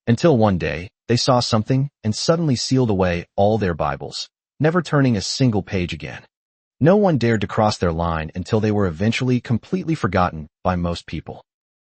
Until one day, they saw something and suddenly sealed away all their Bibles, never turning a single page again. No one dared to cross their line until they were eventually completely forgotten by most people.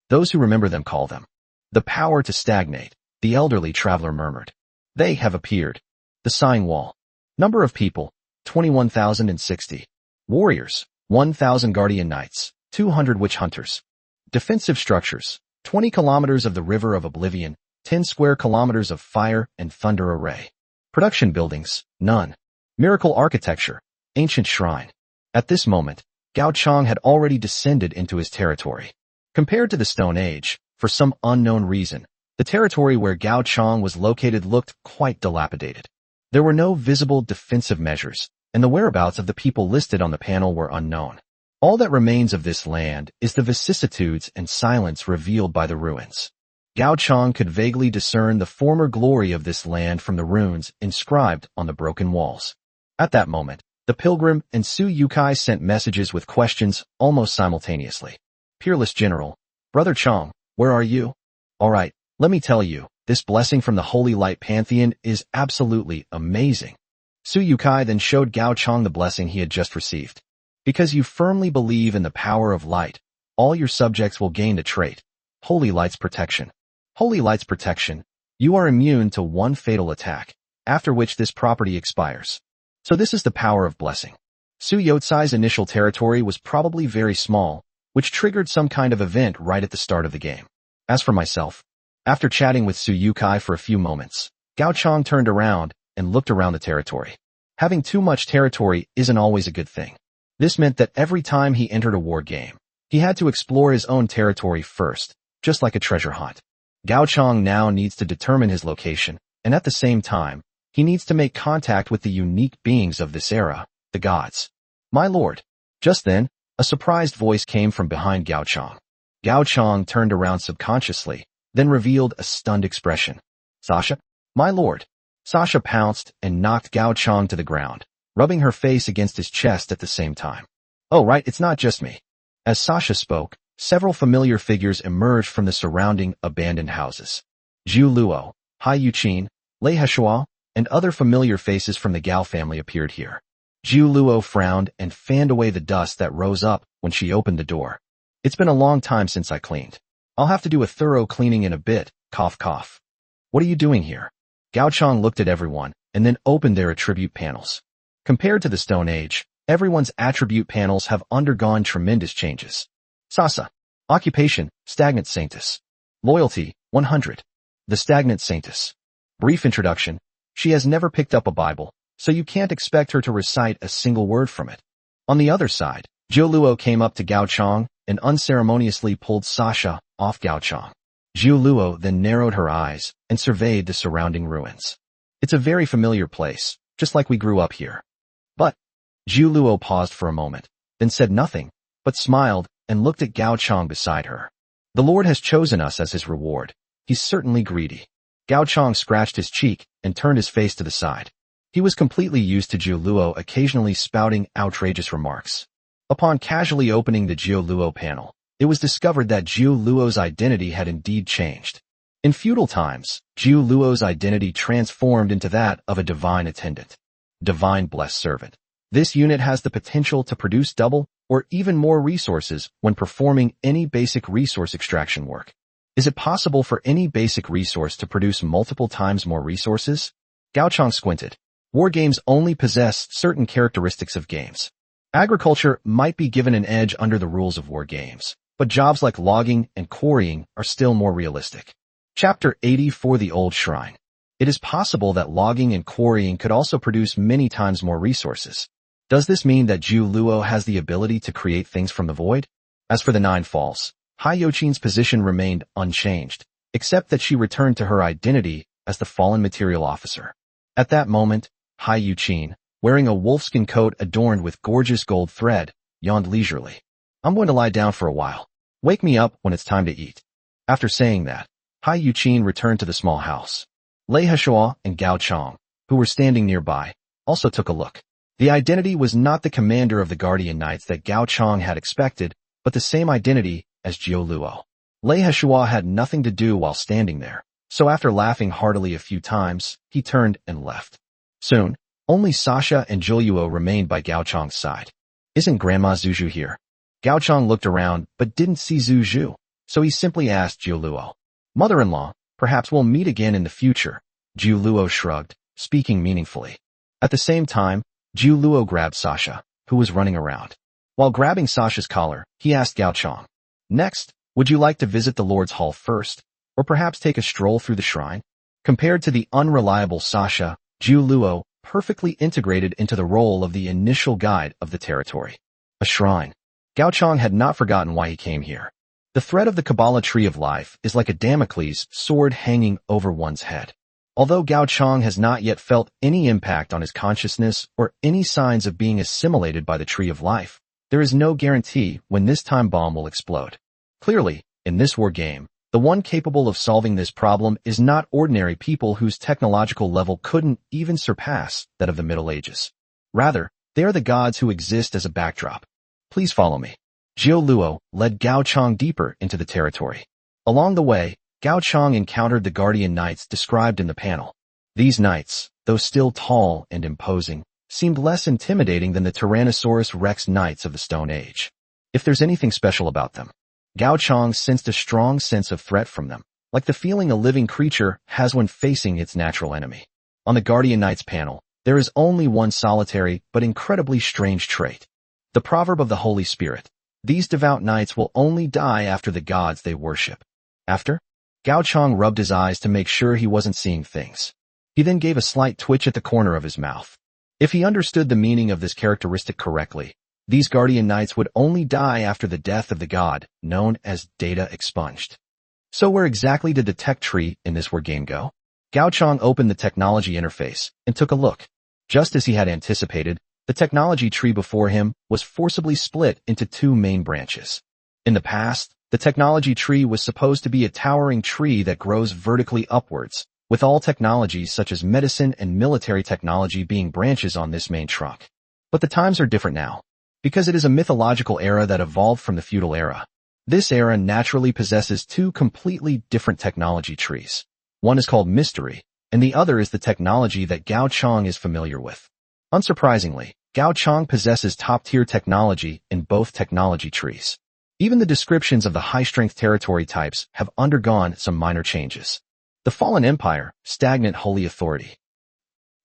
Those who remember them call them the power to stagnate, the elderly traveler murmured. They have appeared. The sign wall. Number of people, 21,060. Warriors, 1,000 guardian knights, 200 witch hunters. Defensive structures, 20 kilometers of the river of oblivion, 10 square kilometers of fire and thunder array. Production buildings, none. Miracle architecture, ancient shrine. At this moment, Gao Chang had already descended into his territory. Compared to the Stone Age, for some unknown reason, the territory where Gao Chang was located looked quite dilapidated. There were no visible defensive measures, and the whereabouts of the people listed on the panel were unknown. All that remains of this land is the vicissitudes and silence revealed by the ruins. Gao Chang could vaguely discern the former glory of this land from the runes inscribed on the broken walls. At that moment, the pilgrim and Suyukai sent messages with questions almost simultaneously. Peerless General, Brother Chang, where are you? All right, let me tell you, this blessing from the Holy Light Pantheon is absolutely amazing. Suyukai then showed Gao Chang the blessing he had just received. Because you firmly believe in the power of light, all your subjects will gain the trait, Holy Light's Protection. Holy Light's Protection, you are immune to one fatal attack, after which this property expires. So this is the power of blessing. Su Yotsai's initial territory was probably very small, which triggered some kind of event right at the start of the game. As for myself, after chatting with Suyukai for a few moments, Gao Chang turned around and looked around the territory. Having too much territory isn't always a good thing. This meant that every time he entered a war game, he had to explore his own territory first, just like a treasure hunt. Gao Chang now needs to determine his location, and at the same time, he needs to make contact with the unique beings of this era, the gods. My lord. Just then, a surprised voice came from behind Gao Chang. Gao Chang turned around subconsciously, then revealed a stunned expression. Sasha? My lord. Sasha pounced and knocked Gao Chang to the ground, rubbing her face against his chest at the same time. Oh right, it's not just me. As Sasha spoke, several familiar figures emerged from the surrounding abandoned houses. Zhu Luo, Hai Yuqin, Lei Heshua, and other familiar faces from the Gao family appeared here. Zhu Luo frowned and fanned away the dust that rose up when she opened the door. It's been a long time since I cleaned. I'll have to do a thorough cleaning in a bit, cough cough. What are you doing here? Gao Chang looked at everyone and then opened their attribute panels. Compared to the Stone Age, everyone's attribute panels have undergone tremendous changes. Sasa. Occupation, Stagnant Saintess. Loyalty, 100. The Stagnant Saintess. Brief introduction. She has never picked up a Bible, so you can't expect her to recite a single word from it. On the other side, Zhu Luo came up to Gao Chang and unceremoniously pulled Sasha off Gao Chang. Zhu Luo then narrowed her eyes and surveyed the surrounding ruins. It's a very familiar place, just like we grew up here. But, Zhu Luo paused for a moment, then said nothing, but smiled and looked at Gao Chang beside her. The Lord has chosen us as his reward. He's certainly greedy. Gao Chang scratched his cheek and turned his face to the side. He was completely used to Zhu Luo occasionally spouting outrageous remarks. Upon casually opening the Zhu Luo panel, it was discovered that Zhu Luo's identity had indeed changed. In feudal times, Zhu Luo's identity transformed into that of a divine attendant. Divine blessed servant. This unit has the potential to produce double or even more resources when performing any basic resource extraction work. Is it possible for any basic resource to produce multiple times more resources? Gao Chang squinted. War games only possess certain characteristics of games. Agriculture might be given an edge under the rules of war games, but jobs like logging and quarrying are still more realistic. Chapter 84 The Old Shrine. It is possible that logging and quarrying could also produce many times more resources. Does this mean that Zhu Luo has the ability to create things from the void? As for the Nine Falls, Hai Yuqin's position remained unchanged, except that she returned to her identity as the Fallen Material Officer. At that moment, Hai Yuqin, wearing a wolfskin coat adorned with gorgeous gold thread, yawned leisurely. I'm going to lie down for a while. Wake me up when it's time to eat. After saying that, Hai Yuqin returned to the small house. Lei Heshua and Gao Chong, who were standing nearby, also took a look. The identity was not the commander of the Guardian Knights that Gao Chong had expected, but the same identity as Jiu Luo. Lei Heshua had nothing to do while standing there, so after laughing heartily a few times, he turned and left. Soon, only Sasha and Jiuluo remained by Gao Chong's side. Isn't Grandma Zuzhu here? Gao Chong looked around but didn't see Zuzhu, so he simply asked Jiuluo. Mother-in-law, perhaps we'll meet again in the future. Jiuluo shrugged, speaking meaningfully. At the same time, Jiuluo grabbed Sasha, who was running around. While grabbing Sasha's collar, he asked Gao Chong. Next, would you like to visit the Lord's Hall first, or perhaps take a stroll through the shrine? Compared to the unreliable Sasha, Jiuluo perfectly integrated into the role of the initial guide of the territory. A shrine. Gao Chong had not forgotten why he came here. The thread of the Kabbalah Tree of Life is like a Damocles sword hanging over one's head. Although Gao Chong has not yet felt any impact on his consciousness or any signs of being assimilated by the Tree of Life, there is no guarantee when this time bomb will explode. Clearly, in this war game, the one capable of solving this problem is not ordinary people whose technological level couldn't even surpass that of the Middle Ages. Rather, they are the gods who exist as a backdrop. Please follow me. Jiuluo led Gao Chong deeper into the territory. Along the way, Gao Chong encountered the Guardian Knights described in the panel. These knights, though still tall and imposing, seemed less intimidating than the Tyrannosaurus Rex Knights of the Stone Age. If there's anything special about them, Gao Chong sensed a strong sense of threat from them, like the feeling a living creature has when facing its natural enemy. On the Guardian Knights panel, there is only one solitary but incredibly strange trait. The proverb of the Holy Spirit. These devout knights will only die after the gods they worship. After? Gao Chong rubbed his eyes to make sure he wasn't seeing things. He then gave a slight twitch at the corner of his mouth. If he understood the meaning of this characteristic correctly, these Guardian Knights would only die after the death of the god, known as data expunged. So where exactly did the tech tree in this war game go? Gao Chong opened the technology interface and took a look. Just as he had anticipated, the technology tree before him was forcibly split into two main branches. In the past, the technology tree was supposed to be a towering tree that grows vertically upwards, with all technologies such as medicine and military technology being branches on this main trunk. But the times are different now, because it is a mythological era that evolved from the feudal era. This era naturally possesses two completely different technology trees. One is called Mystery, and the other is the technology that Gao Chong is familiar with. Unsurprisingly, Gao Chong possesses top-tier technology in both technology trees. Even the descriptions of the high-strength territory types have undergone some minor changes. The Fallen Empire, Stagnant Holy Authority.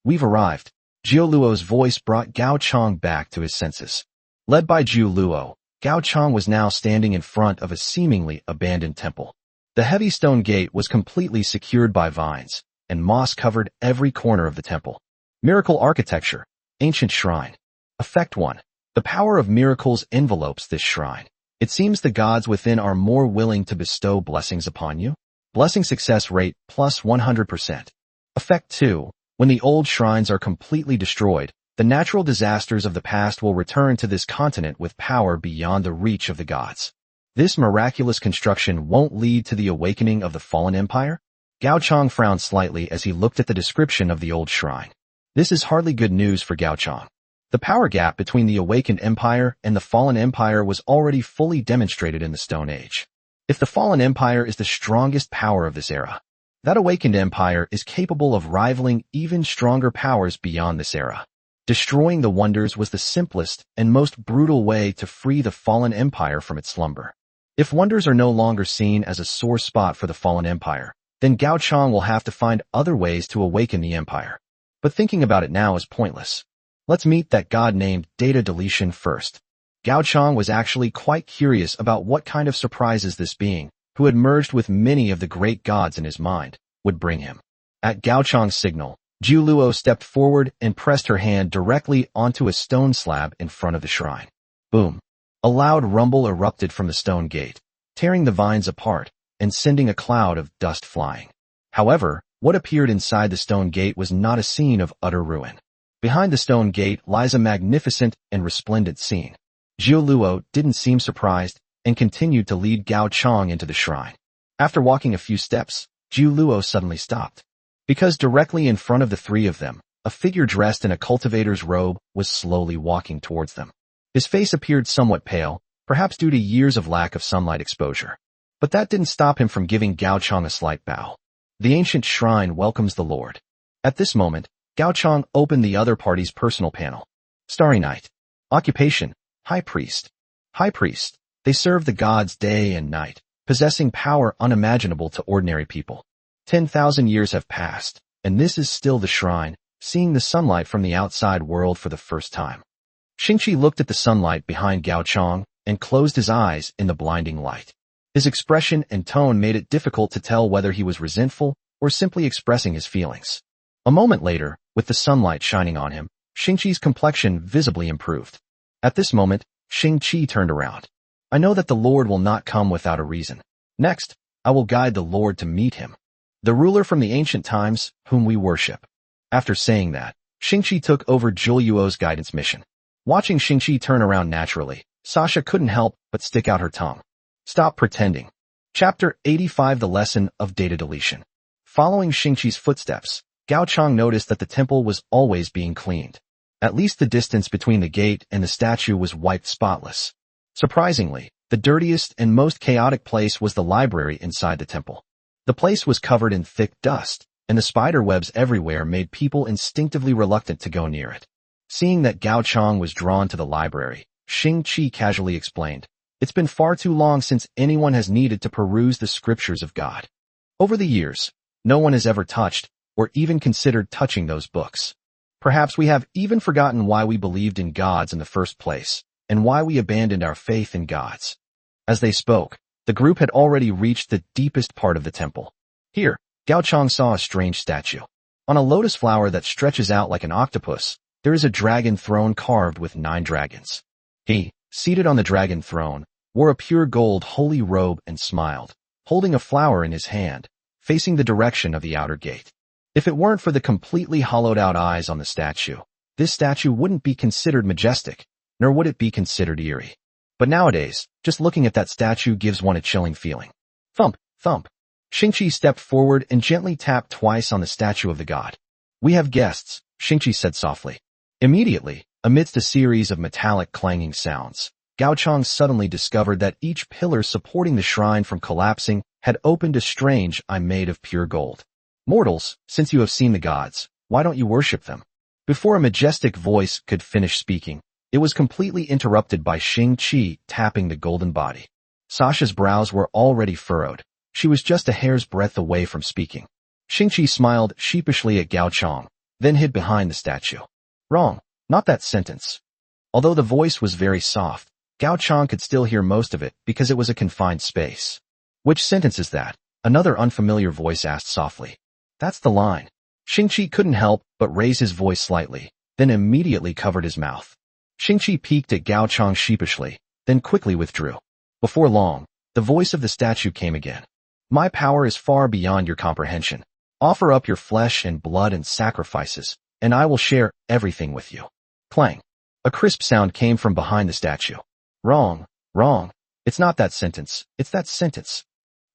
We've arrived. Jiuluo's voice brought Gao Chong back to his senses. Led by Jiuluo, Gao Chong was now standing in front of a seemingly abandoned temple. The heavy stone gate was completely secured by vines, and moss covered every corner of the temple. Miracle Architecture. Ancient Shrine. Effect 1. The power of miracles envelopes this shrine. It seems the gods within are more willing to bestow blessings upon you. Blessing success rate plus 100%. Effect 2. When the old shrines are completely destroyed, the natural disasters of the past will return to this continent with power beyond the reach of the gods. This miraculous construction won't lead to the awakening of the fallen empire? Gao Chong frowned slightly as he looked at the description of the old shrine. This is hardly good news for Gao Chong. The power gap between the awakened empire and the fallen empire was already fully demonstrated in the Stone Age. If the fallen empire is the strongest power of this era, that awakened empire is capable of rivaling even stronger powers beyond this era. Destroying the wonders was the simplest and most brutal way to free the fallen empire from its slumber. If wonders are no longer seen as a sore spot for the fallen empire, then Gao Chong will have to find other ways to awaken the empire. But thinking about it now is pointless. Let's meet that god named Data Deletion first. Gao Chong was actually quite curious about what kind of surprises this being, who had merged with many of the great gods in his mind, would bring him. At Gao Chong's signal, Jiuluo stepped forward and pressed her hand directly onto a stone slab in front of the shrine. Boom! A loud rumble erupted from the stone gate, tearing the vines apart and sending a cloud of dust flying. However, What appeared inside the stone gate was not a scene of utter ruin. Behind the stone gate lies a magnificent and resplendent scene. Zhou Luo didn't seem surprised and continued to lead Gao Chong into the shrine. After walking a few steps, Zhou Luo suddenly stopped. Because directly in front of the three of them, a figure dressed in a cultivator's robe was slowly walking towards them. His face appeared somewhat pale, perhaps due to years of lack of sunlight exposure. But that didn't stop him from giving Gao Chong a slight bow. The ancient shrine welcomes the Lord. At this moment, Gao Chong opened the other party's personal panel. Starry Night. Occupation, High Priest. High Priest. They serve the gods day and night, possessing power unimaginable to ordinary people. 10,000 years have passed, and this is still the shrine, seeing the sunlight from the outside world for the first time. Xingqi looked at the sunlight behind Gao Chong and closed his eyes in the blinding light. His expression and tone made it difficult to tell whether he was resentful or simply expressing his feelings. A moment later, with the sunlight shining on him, Xingqi's complexion visibly improved. At this moment, Xingqi turned around. I know that the Lord will not come without a reason. Next, I will guide the Lord to meet him, the ruler from the ancient times, whom we worship. After saying that, Xingqi took over Zhou Yuo's guidance mission. Watching Xingqi turn around naturally, Sasha couldn't help but stick out her tongue. Stop pretending. Chapter 85 The Lesson of Data Deletion. Following Xingqi's footsteps, Gao Chong noticed that the temple was always being cleaned. At least the distance between the gate and the statue was wiped spotless. Surprisingly, the dirtiest and most chaotic place was the library inside the temple. The place was covered in thick dust, and the spider webs everywhere made people instinctively reluctant to go near it. Seeing that Gao Chong was drawn to the library, Xingqi casually explained, "It's been far too long since anyone has needed to peruse the scriptures of God. Over the years, no one has ever touched or even considered touching those books. Perhaps we have even forgotten why we believed in gods in the first place, and why we abandoned our faith in gods." As they spoke, the group had already reached the deepest part of the temple. Here, Gao Chong saw a strange statue. On a lotus flower that stretches out like an octopus, there is a dragon throne carved with 9 dragons. He, seated on the dragon throne, wore a pure gold holy robe and smiled, holding a flower in his hand, facing the direction of the outer gate. If it weren't for the completely hollowed-out eyes on the statue, this statue wouldn't be considered majestic, nor would it be considered eerie. But nowadays, just looking at that statue gives one a chilling feeling. Thump, thump. Xingqi stepped forward and gently tapped twice on the statue of the god. "We have guests," Xingqi said softly. Immediately, amidst a series of metallic clanging sounds, Gao Chong suddenly discovered that each pillar supporting the shrine from collapsing had opened a strange eye made of pure gold. "Mortals, since you have seen the gods, why don't you worship them?" Before a majestic voice could finish speaking, it was completely interrupted by Xingqi tapping the golden body. Sasha's brows were already furrowed. She was just a hair's breadth away from speaking. Xingqi smiled sheepishly at Gao Chong, then hid behind the statue. "Wrong, not that sentence." Although the voice was very soft, Gao Chong could still hear most of it because it was a confined space. "Which sentence is that?" another unfamiliar voice asked softly. "That's the line." Xingqi couldn't help but raise his voice slightly, then immediately covered his mouth. Xingqi peeked at Gao Chong sheepishly, then quickly withdrew. Before long, the voice of the statue came again. "My power is far beyond your comprehension. Offer up your flesh and blood and sacrifices, and I will share everything with you." Clang. A crisp sound came from behind the statue. "Wrong, wrong. It's not that sentence, it's that sentence."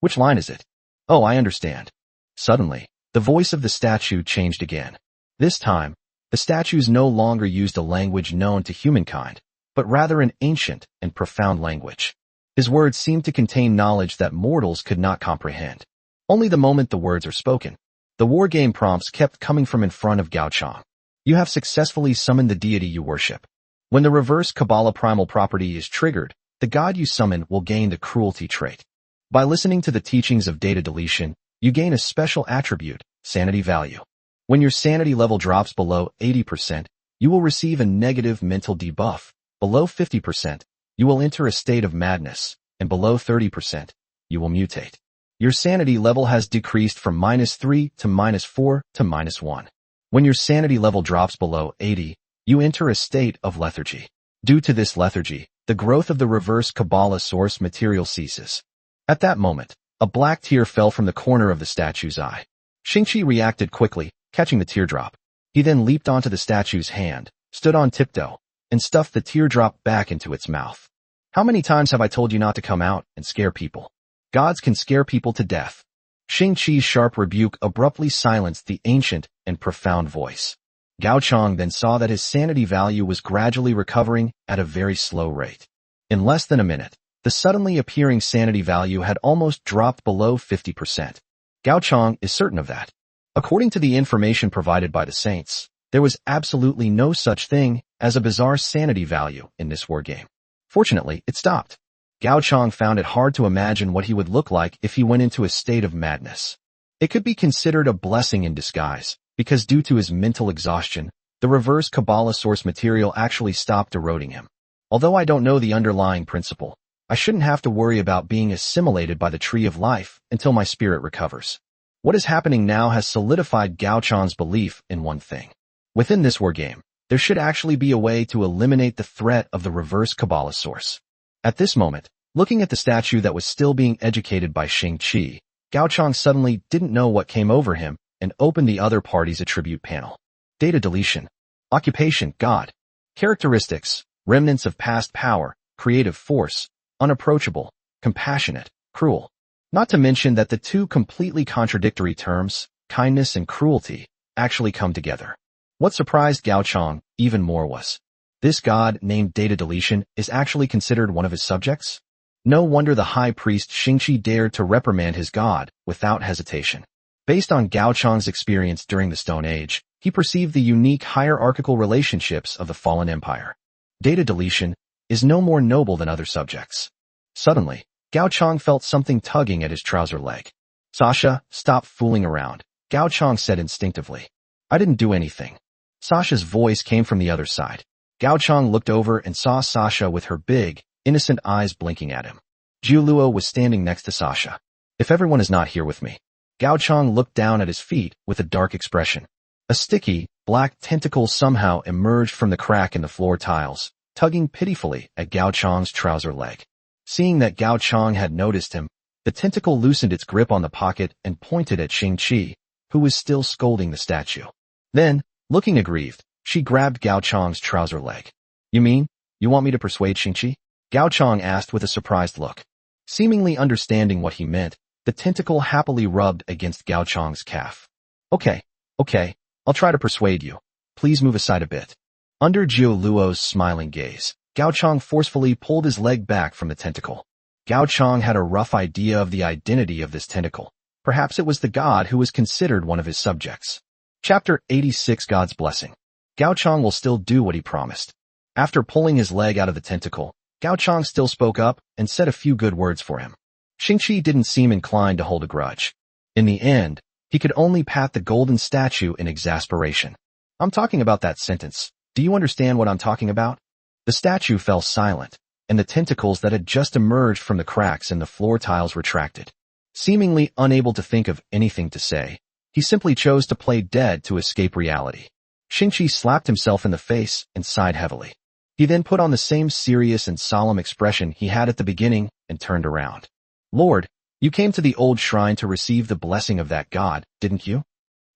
"Which line is it?" "Oh, I understand." Suddenly, the voice of the statue changed again. This time, the statues no longer used a language known to humankind, but rather an ancient and profound language. His words seemed to contain knowledge that mortals could not comprehend. Only the moment the words are spoken. The war game prompts kept coming from in front of Gao Chong. "You have successfully summoned the deity you worship. When the reverse Kabbalah primal property is triggered, the god you summon will gain the cruelty trait. By listening to the teachings of data deletion, you gain a special attribute, sanity value. When your sanity level drops below 80%, you will receive a negative mental debuff. Below 50%, you will enter a state of madness, and below 30%, you will mutate. Your sanity level has decreased from -3 to -4 to -1. When your sanity level drops below 80, you enter a state of lethargy. Due to this lethargy, the growth of the reverse Kabbalah source material ceases." At that moment, a black tear fell from the corner of the statue's eye. Xingqi reacted quickly, catching the teardrop. He then leaped onto the statue's hand, stood on tiptoe, and stuffed the teardrop back into its mouth. How many times have I told you not to come out and scare people? Gods can scare people to death. Xingqi's sharp rebuke abruptly silenced the ancient and profound voice. Gao Chang then saw that his sanity value was gradually recovering at a very slow rate. In less than a minute, the suddenly appearing sanity value had almost dropped below 50%. Gao Chang is certain of that. According to the information provided by the saints, there was absolutely no such thing as a bizarre sanity value in this war game. Fortunately, it stopped. Gao Chang found it hard to imagine what he would look like if he went into a state of madness. It could be considered a blessing in disguise, because due to his mental exhaustion, the reverse Kabbalah source material actually stopped eroding him. Although I don't know the underlying principle, I shouldn't have to worry about being assimilated by the tree of life until my spirit recovers. What is happening now has solidified Gao Chang's belief in one thing. Within this war game, there should actually be a way to eliminate the threat of the reverse Kabbalah source. At this moment, looking at the statue that was still being educated by Xingqi, Gao Chang suddenly didn't know what came over him and opened the other party's attribute panel. Data deletion. Occupation, God. Characteristics, remnants of past power, creative force, unapproachable, compassionate, cruel. Not to mention that the two completely contradictory terms, kindness and cruelty, actually come together. What surprised Gao Chang even more was, this god named Data Deletion is actually considered one of his subjects? No wonder the high priest Xingqi dared to reprimand his god without hesitation. Based on Gao Chang's experience during the Stone Age, he perceived the unique hierarchical relationships of the fallen empire. Data Deletion is no more noble than other subjects. Suddenly, Gao Chang felt something tugging at his trouser leg. Sasha, stop fooling around, Gao Chang said instinctively. I didn't do anything. Sasha's voice came from the other side. Gao Chang looked over and saw Sasha with her big, innocent eyes blinking at him. Jiu Luo was standing next to Sasha. If everyone is not here with me. Gao Chang looked down at his feet with a dark expression. A sticky, black tentacle somehow emerged from the crack in the floor tiles, tugging pitifully at Gao Chang's trouser leg. Seeing that Gao Chang had noticed him, the tentacle loosened its grip on the pocket and pointed at Xingqi, who was still scolding the statue. Then, looking aggrieved, she grabbed Gao Chang's trouser leg. You mean, you want me to persuade Xingqi? Gao Chang asked with a surprised look. Seemingly understanding what he meant, the tentacle happily rubbed against Gao Chang's calf. Okay, I'll try to persuade you. Please move aside a bit. Under Jiu Luo's smiling gaze, Gao Chang forcefully pulled his leg back from the tentacle. Gao Chang had a rough idea of the identity of this tentacle. Perhaps it was the god who was considered one of his subjects. Chapter 86 God's Blessing. Gao Chang will still do what he promised. After pulling his leg out of the tentacle, Gao Chang still spoke up and said a few good words for him. Xingqi didn't seem inclined to hold a grudge. In the end, he could only pat the golden statue in exasperation. I'm talking about that sentence. Do you understand what I'm talking about? The statue fell silent, and the tentacles that had just emerged from the cracks in the floor tiles retracted. Seemingly unable to think of anything to say, he simply chose to play dead to escape reality. Xingqi slapped himself in the face and sighed heavily. He then put on the same serious and solemn expression he had at the beginning and turned around. Lord, you came to the old shrine to receive the blessing of that god, didn't you?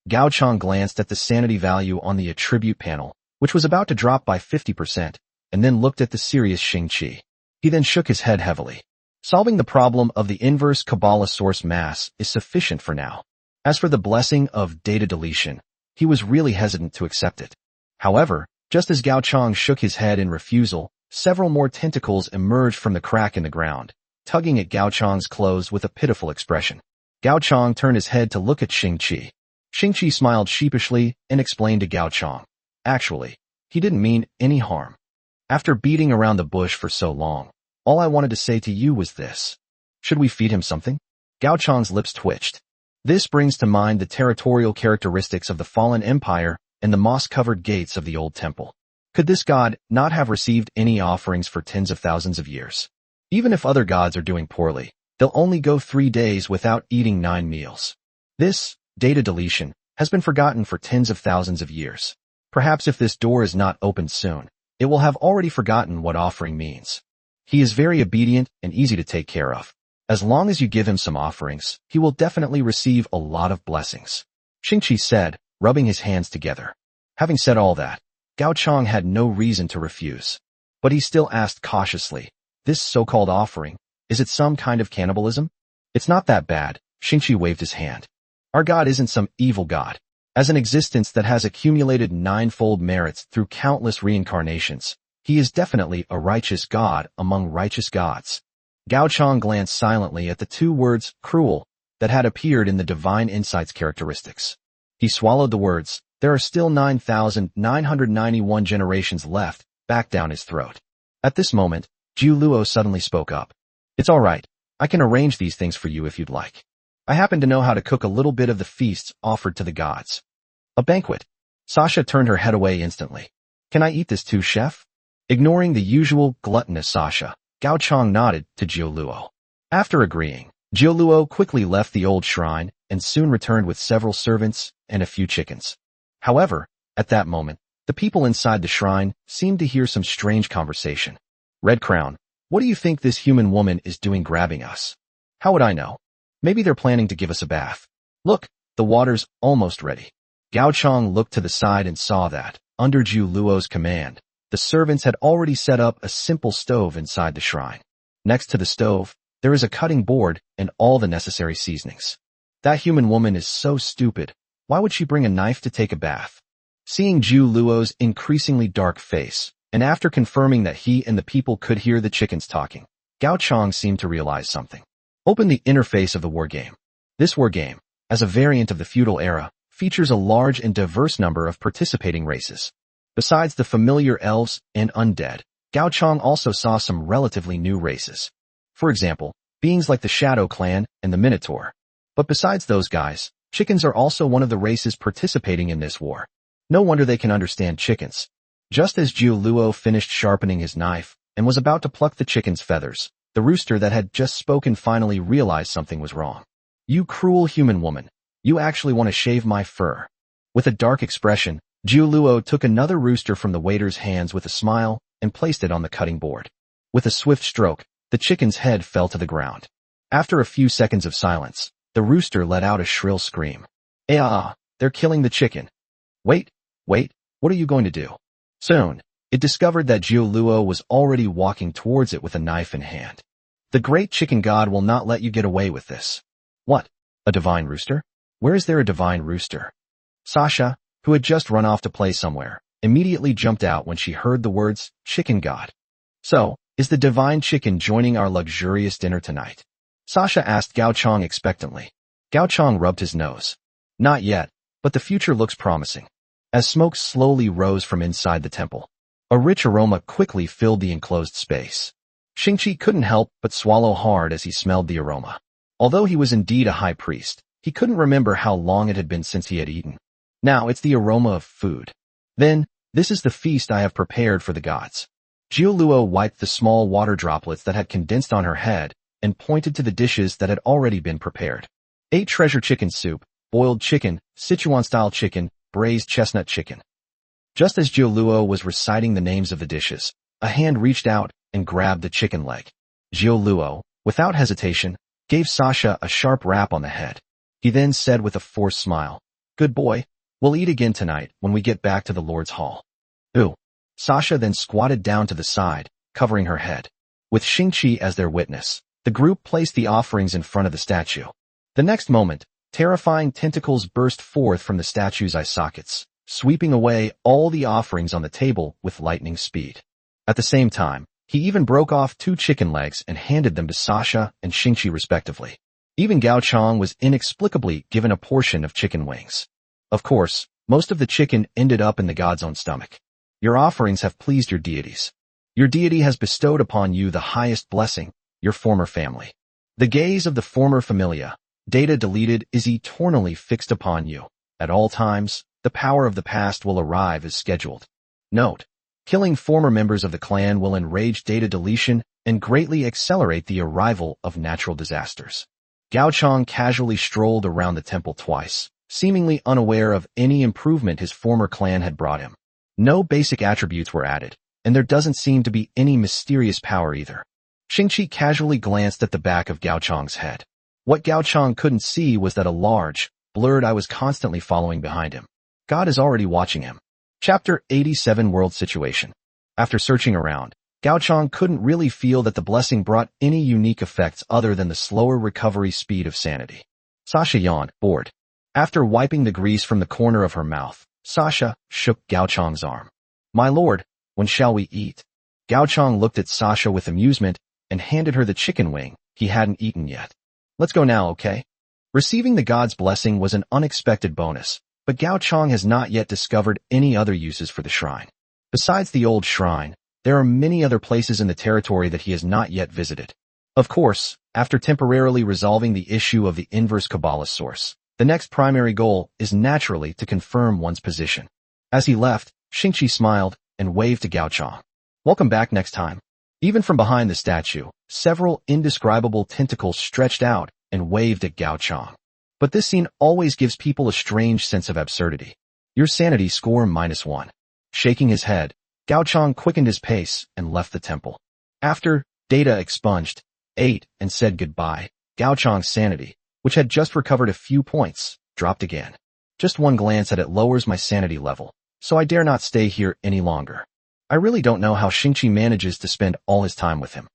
Gao Chang glanced at the sanity value on the attribute panel, which was about to drop by 50%, and then looked at the serious Xingqi. He then shook his head heavily. Solving the problem of the inverse Kabbalah source mass is sufficient for now. As for the blessing of data deletion, he was really hesitant to accept it. However, just as Gao Chang shook his head in refusal, several more tentacles emerged from the crack in the ground, tugging at Gao Chang's clothes with a pitiful expression. Gao Chang turned his head to look at Xingqi. Xingqi smiled sheepishly and explained to Gao Chang. Actually, he didn't mean any harm. After beating around the bush for so long, all I wanted to say to you was this. Should we feed him something? Gao Chang's lips twitched. This brings to mind the territorial characteristics of the fallen empire and the moss-covered gates of the old temple. Could this god not have received any offerings for tens of thousands of years? Even if other gods are doing poorly, they'll only go 3 days without eating 9 meals. This, data deletion, has been forgotten for tens of thousands of years. Perhaps if this door is not opened soon, it will have already forgotten what offering means. He is very obedient and easy to take care of. As long as you give him some offerings, he will definitely receive a lot of blessings. Xingqi said, rubbing his hands together. Having said all that, Gao Chang had no reason to refuse. But he still asked cautiously, this so-called offering, is it some kind of cannibalism? It's not that bad, Xingqi waved his hand. Our god isn't some evil god. As an existence that has accumulated ninefold merits through countless reincarnations, he is definitely a righteous god among righteous gods. Gao Chang glanced silently at the two words, cruel, that had appeared in the divine insight's characteristics. He swallowed the words, there are still 9,991 generations left, back down his throat. At this moment, Jiu Luo suddenly spoke up. It's all right. I can arrange these things for you if you'd like. I happen to know how to cook a little bit of the feasts offered to the gods. A banquet. Sasha turned her head away instantly. Can I eat this too, chef? Ignoring the usual gluttonous Sasha, Gao Chang nodded to Jiu Luo. After agreeing, Jiu Luo quickly left the old shrine and soon returned with several servants and a few chickens. However, at that moment, the people inside the shrine seemed to hear some strange conversation. Red Crown, what do you think this human woman is doing grabbing us? How would I know? Maybe they're planning to give us a bath. Look, the water's almost ready. Gao Chang looked to the side and saw that, under Jiu Luo's command, the servants had already set up a simple stove inside the shrine. Next to the stove, there is a cutting board and all the necessary seasonings. That human woman is so stupid. Why would she bring a knife to take a bath? Seeing Jiu Luo's increasingly dark face, and after confirming that he and the people could hear the chickens talking, Gao Chang seemed to realize something. Open the interface of the wargame. This wargame, as a variant of the feudal era, features a large and diverse number of participating races. Besides the familiar elves and undead, Gao Chang also saw some relatively new races. For example, beings like the Shadow Clan and the Minotaur. But besides those guys, chickens are also one of the races participating in this war. No wonder they can understand chickens. Just as Jiu Luo finished sharpening his knife and was about to pluck the chicken's feathers, the rooster that had just spoken finally realized something was wrong. You cruel human woman, you actually want to shave my fur. With a dark expression, Jiu Luo took another rooster from the waiter's hands with a smile and placed it on the cutting board. With a swift stroke, the chicken's head fell to the ground. After a few seconds of silence, the rooster let out a shrill scream. They're killing the chicken. Wait, what are you going to do? Soon, it discovered that Jiu Luo was already walking towards it with a knife in hand. The great chicken god will not let you get away with this. What? A divine rooster? Where is there a divine rooster? Sasha, who had just run off to play somewhere, immediately jumped out when she heard the words, chicken god. So, is the divine chicken joining our luxurious dinner tonight? Sasha asked Gao Chang expectantly. Gao Chang rubbed his nose. Not yet, but the future looks promising. As smoke slowly rose from inside the temple, a rich aroma quickly filled the enclosed space. Xingqi couldn't help but swallow hard as he smelled the aroma. Although he was indeed a high priest, he couldn't remember how long it had been since he had eaten. Now it's the aroma of food. Then, this is the feast I have prepared for the gods. Jiu Luo wiped the small water droplets that had condensed on her head and pointed to the dishes that had already been prepared. 8 treasure chicken soup, boiled chicken, Sichuan-style chicken, braised chestnut chicken. Just as Jiu Luo was reciting the names of the dishes, a hand reached out and grabbed the chicken leg. Jiu Luo, without hesitation, gave Sasha a sharp rap on the head. He then said with a forced smile, "Good boy, we'll eat again tonight when we get back to the Lord's Hall." Ooh. Sasha then squatted down to the side, covering her head. With Xingqi as their witness, the group placed the offerings in front of the statue. The next moment, terrifying tentacles burst forth from the statue's eye sockets, sweeping away all the offerings on the table with lightning speed. At the same time, he even broke off 2 chicken legs and handed them to Sasha and Xingqi respectively. Even Gao Chang was inexplicably given a portion of chicken wings. Of course, most of the chicken ended up in the god's own stomach. Your offerings have pleased your deities. Your deity has bestowed upon you the highest blessing, your former family. The gaze of the former familia, data deleted, is eternally fixed upon you. At all times, the power of the past will arrive as scheduled. Note: killing former members of the clan will enrage data deletion and greatly accelerate the arrival of natural disasters. Gao Chang casually strolled around the temple twice, seemingly unaware of any improvement his former clan had brought him. No basic attributes were added, and there doesn't seem to be any mysterious power either. Xingqi casually glanced at the back of Gao Chang's head. What Gao Chang couldn't see was that a large, blurred. I was constantly following behind him. God is already watching him. Chapter 87 World Situation. After searching around, Gao Chang couldn't really feel that the blessing brought any unique effects other than the slower recovery speed of sanity. Sasha yawned, bored. After wiping the grease from the corner of her mouth, Sasha shook Gao Chang's arm. My lord, when shall we eat? Gao Chang looked at Sasha with amusement and handed her the chicken wing he hadn't eaten yet. Let's go now, okay? Receiving the god's blessing was an unexpected bonus, but Gao Chang has not yet discovered any other uses for the shrine. Besides the old shrine, there are many other places in the territory that he has not yet visited. Of course, after temporarily resolving the issue of the inverse Kabbalah source, the next primary goal is naturally to confirm one's position. As he left, Xingqi smiled and waved to Gao Chang. Welcome back next time. Even from behind the statue, several indescribable tentacles stretched out and waved at Gao Chang. But this scene always gives people a strange sense of absurdity. Your sanity score -1. Shaking his head, Gao Chang quickened his pace and left the temple. After Data expunged, ate, and said goodbye, Gao Chang's sanity, which had just recovered a few points, dropped again. Just one glance at it lowers my sanity level, so I dare not stay here any longer. I really don't know how Xingqi manages to spend all his time with him.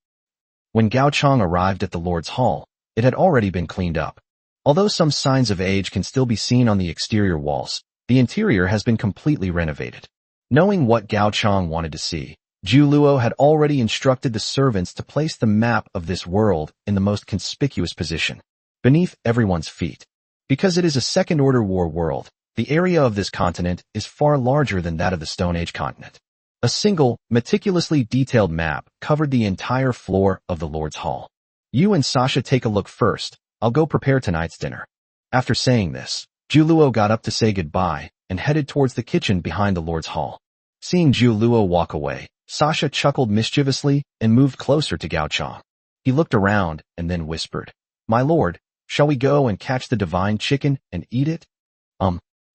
When Gao Chang arrived at the Lord's Hall, it had already been cleaned up. Although some signs of age can still be seen on the exterior walls, the interior has been completely renovated. Knowing what Gao Chang wanted to see, Zhu Luo had already instructed the servants to place the map of this world in the most conspicuous position, beneath everyone's feet. Because it is a second-order war world, the area of this continent is far larger than that of the Stone Age continent. A single, meticulously detailed map covered the entire floor of the Lord's Hall. You and Sasha take a look first. I'll go prepare tonight's dinner. After saying this, Zhu Luo got up to say goodbye and headed towards the kitchen behind the Lord's Hall. Seeing Zhu Luo walk away, Sasha chuckled mischievously and moved closer to Gao Chang. He looked around and then whispered, My lord, shall we go and catch the divine chicken and eat it?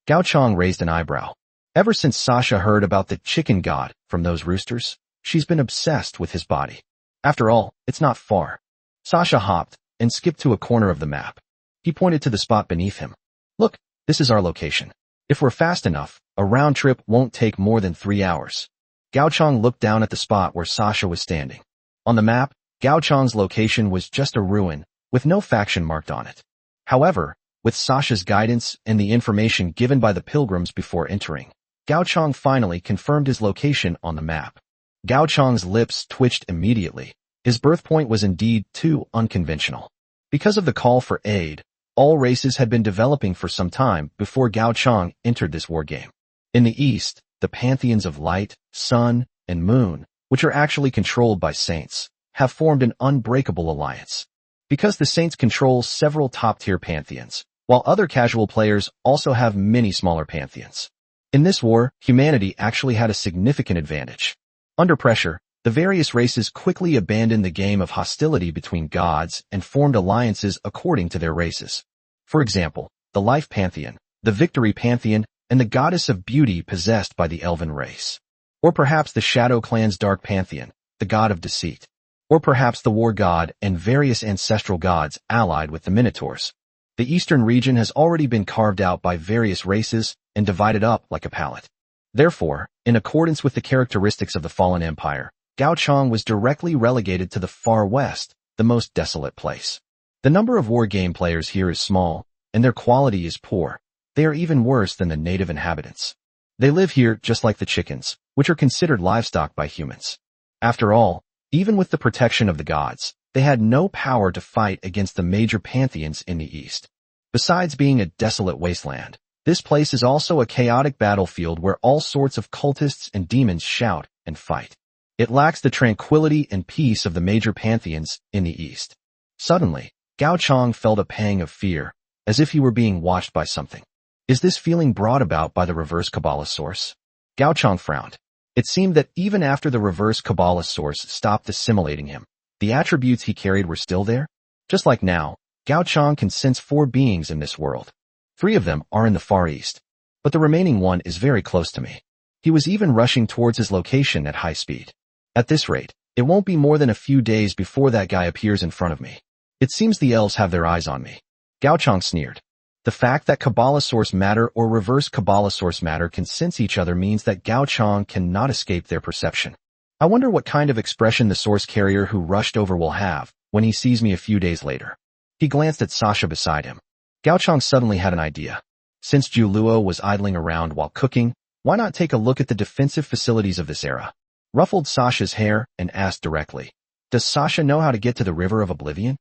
Gao Chang raised an eyebrow. Ever since Sasha heard about the chicken god from those roosters, she's been obsessed with his body. After all, it's not far. Sasha hopped and skipped to a corner of the map. He pointed to the spot beneath him. Look, this is our location. If we're fast enough, a round trip won't take more than 3 hours. Gao Chang looked down at the spot where Sasha was standing. On the map, Gao Chang's location was just a ruin, with no faction marked on it. However, with Sasha's guidance and the information given by the pilgrims before entering, Gao Chang finally confirmed his location on the map. Gao Chang's lips twitched immediately. His birth point was indeed too unconventional. Because of the call for aid, all races had been developing for some time before Gao Chang entered this war game. In the east, the pantheons of light, sun, and moon, which are actually controlled by saints, have formed an unbreakable alliance. Because the saints control several top-tier pantheons, while other casual players also have many smaller pantheons. In this war, humanity actually had a significant advantage. Under pressure, the various races quickly abandoned the game of hostility between gods and formed alliances according to their races. For example, the Life Pantheon, the Victory Pantheon, and the Goddess of Beauty possessed by the Elven race. Or perhaps the Shadow Clan's Dark Pantheon, the God of Deceit. Or perhaps the War God and various ancestral gods allied with the Minotaurs. The eastern region has already been carved out by various races and divided up like a palette. Therefore, in accordance with the characteristics of the fallen empire, Gao Chang was directly relegated to the far west, the most desolate place. The number of war game players here is small, and their quality is poor. They are even worse than the native inhabitants. They live here just like the chickens, which are considered livestock by humans. After all, even with the protection of the gods, they had no power to fight against the major pantheons in the east. Besides being a desolate wasteland, this place is also a chaotic battlefield where all sorts of cultists and demons shout and fight. It lacks the tranquility and peace of the major pantheons in the east. Suddenly, Gao Chang felt a pang of fear, as if he were being watched by something. Is this feeling brought about by the reverse Kabbalah source? Gao Chang frowned. It seemed that even after the reverse Kabbalah source stopped assimilating him, the attributes he carried were still there. Just like now, Gao Chang can sense 4 beings in this world. 3 of them are in the Far East, but the remaining one is very close to me. He was even rushing towards his location at high speed. At this rate, it won't be more than a few days before that guy appears in front of me. It seems the elves have their eyes on me. Gao Chang sneered. The The fact that Kabbalah source matter or reverse Kabbalah source matter can sense each other means that Gao Chang cannot escape their perception. I wonder what kind of expression the source carrier who rushed over will have when he sees me a few days later. He glanced at Sasha beside him. Gao Chang suddenly had an idea. Since Ju Luo was idling around while cooking, why not take a look at the defensive facilities of this era? Ruffled Sasha's hair and asked directly, "Does Sasha know how to get to the River of Oblivion?"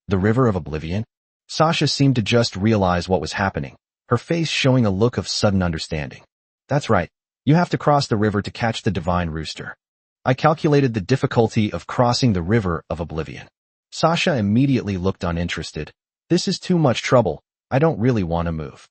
The River of Oblivion? Sasha seemed to just realize what was happening, her face showing a look of sudden understanding. "That's right. You have to cross the river to catch the divine rooster. I calculated the difficulty of crossing the River of Oblivion." Sasha immediately looked uninterested. "This is too much trouble. I don't really want to move."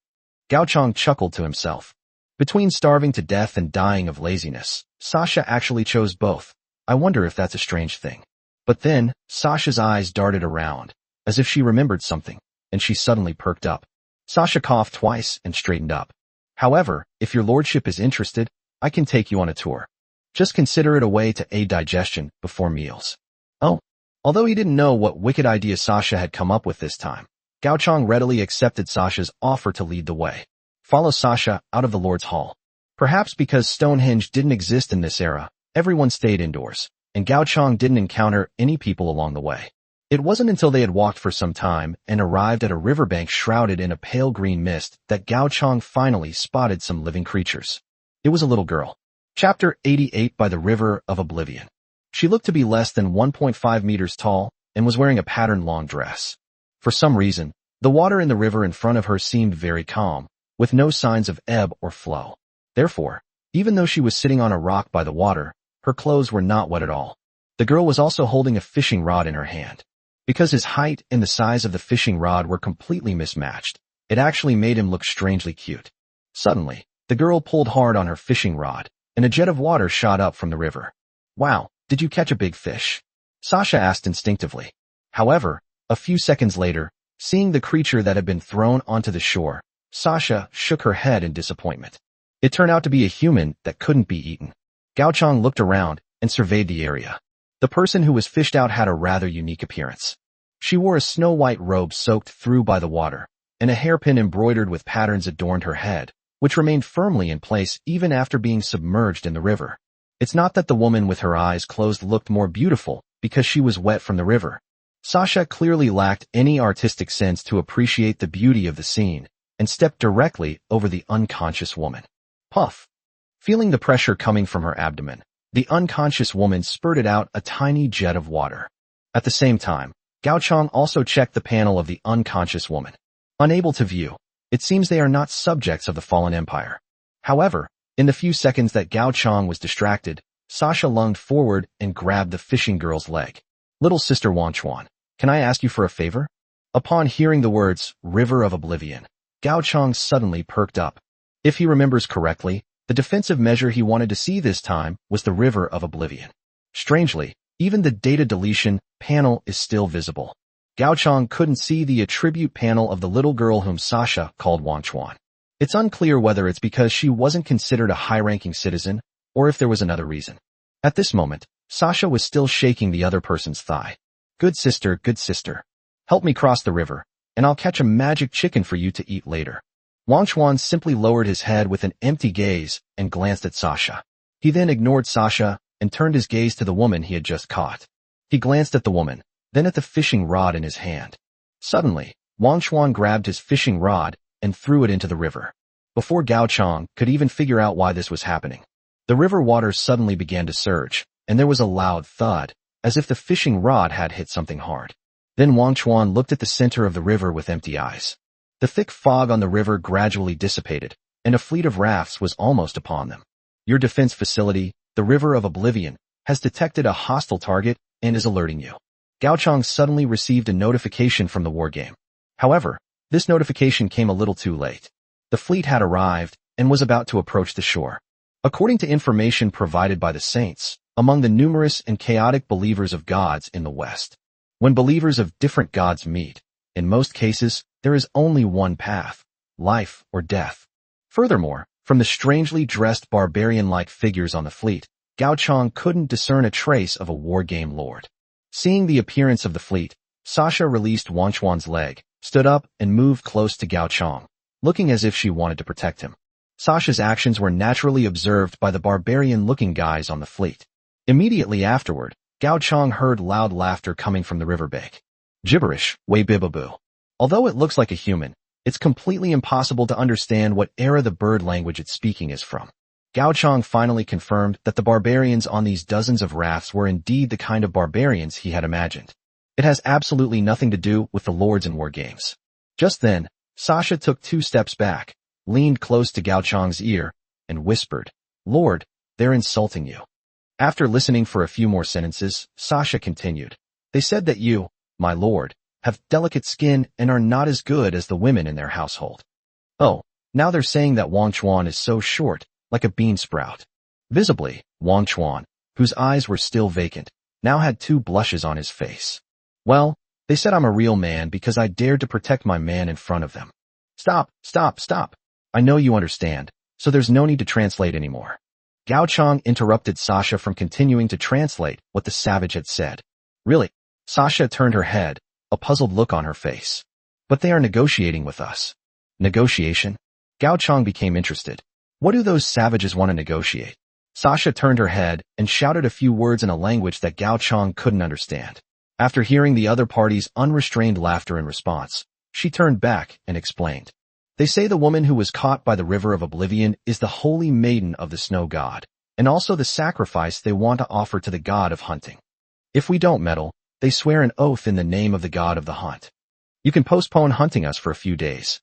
Gao Chang chuckled to himself. Between starving to death and dying of laziness, Sasha actually chose both. I wonder if that's a strange thing. But then, Sasha's eyes darted around, as if she remembered something, and she suddenly perked up. Sasha coughed twice and straightened up. "However, if your lordship is interested, I can take you on a tour. Just consider it a way to aid digestion before meals." Oh. Although he didn't know what wicked idea Sasha had come up with this time, Gao Chang readily accepted Sasha's offer to lead the way. Follow Sasha out of the Lord's Hall. Perhaps because Stonehenge didn't exist in this era, everyone stayed indoors, and Gao Chang didn't encounter any people along the way. It wasn't until they had walked for some time and arrived at a riverbank shrouded in a pale green mist that Gao Chang finally spotted some living creatures. It was a little girl. Chapter 88 by the River of Oblivion. She looked to be less than 1.5 meters tall and was wearing a patterned long dress. For some reason, the water in the river in front of her seemed very calm, with no signs of ebb or flow. Therefore, even though she was sitting on a rock by the water, her clothes were not wet at all. The girl was also holding a fishing rod in her hand. Because his height and the size of the fishing rod were completely mismatched, it actually made him look strangely cute. Suddenly, the girl pulled hard on her fishing rod, and a jet of water shot up from the river. "Wow, did you catch a big fish?" Sasha asked instinctively. However, a few seconds later, seeing the creature that had been thrown onto the shore, Sasha shook her head in disappointment. It turned out to be a human that couldn't be eaten. Gao Chang looked around and surveyed the area. The person who was fished out had a rather unique appearance. She wore a snow-white robe soaked through by the water, and a hairpin embroidered with patterns adorned her head, which remained firmly in place even after being submerged in the river. It's not that the woman with her eyes closed looked more beautiful because she was wet from the river. Sasha clearly lacked any artistic sense to appreciate the beauty of the scene and stepped directly over the unconscious woman. Puff! Feeling the pressure coming from her abdomen, the unconscious woman spurted out a tiny jet of water. At the same time, Gao Chang also checked the panel of the unconscious woman. Unable to view, it seems they are not subjects of the fallen empire. However, in the few seconds that Gao Chang was distracted, Sasha lunged forward and grabbed the fishing girl's leg. "Little sister Wanchuan, can I ask you for a favor?" Upon hearing the words, River of Oblivion, Gao Chang suddenly perked up. If he remembers correctly, the defensive measure he wanted to see this time was the River of Oblivion. Strangely, even the data deletion panel is still visible. Gao Chang couldn't see the attribute panel of the little girl whom Sasha called Wanchuan. It's unclear whether it's because she wasn't considered a high-ranking citizen, or if there was another reason. At this moment, Sasha was still shaking the other person's thigh. Good sister, help me cross the river, and I'll catch a magic chicken for you to eat later." Wanchuan simply lowered his head with an empty gaze and glanced at Sasha. He then ignored Sasha and turned his gaze to the woman he had just caught. He glanced at the woman, then at the fishing rod in his hand. Suddenly, Wanchuan grabbed his fishing rod and threw it into the river. Before Gao Chang could even figure out why this was happening, the river water suddenly began to surge, and there was a loud thud, as if the fishing rod had hit something hard. Then Wanchuan looked at the center of the river with empty eyes. The thick fog on the river gradually dissipated, and a fleet of rafts was almost upon them. "Your defense facility, the River of Oblivion, has detected a hostile target and is alerting you." Gao Chang suddenly received a notification from the wargame. However, this notification came a little too late. The fleet had arrived and was about to approach the shore. According to information provided by the saints, among the numerous and chaotic believers of gods in the West, when believers of different gods meet, in most cases, there is only one path, life or death. Furthermore, from the strangely dressed barbarian-like figures on the fleet, Gao Chang couldn't discern a trace of a wargame lord. Seeing the appearance of the fleet, Sasha released Wanchuan's leg, stood up and moved close to Gao Chong, looking as if she wanted to protect him. Sasha's actions were naturally observed by the barbarian-looking guys on the fleet. Immediately afterward, Gao Chong heard loud laughter coming from the riverbank. Gibberish, way bibaboo. Although it looks like a human, it's completely impossible to understand what era the bird language it's speaking is from. Gao Chong finally confirmed that the barbarians on these dozens of rafts were indeed the kind of barbarians he had imagined. It has absolutely nothing to do with the lords in war games. Just then, Sasha took 2 steps back, leaned close to Gao Chong's ear, and whispered, "Lord, they're insulting you." After listening for a few more sentences, Sasha continued, "They said that you, my lord, have delicate skin and are not as good as the women in their household. Oh, now they're saying that Wang Chuan is so short, like a bean sprout." Visibly, Wang Chuan, whose eyes were still vacant, now had 2 blushes on his face. "Well, they said I'm a real man because I dared to protect my man in front of them." Stop, stop, stop. I know you understand, so there's no need to translate anymore. Gao Chong interrupted Sasha from continuing to translate what the savage had said. Really? Sasha turned her head, a puzzled look on her face. But they are negotiating with us. Negotiation? Gao Chong became interested. What do those savages want to negotiate? Sasha turned her head and shouted a few words in a language that Gao Chong couldn't understand. After hearing the other party's unrestrained laughter in response, she turned back and explained. They say the woman who was caught by the river of oblivion is the holy maiden of the snow god, and also the sacrifice they want to offer to the god of hunting. If we don't meddle, they swear an oath in the name of the god of the hunt. You can postpone hunting us for a few days.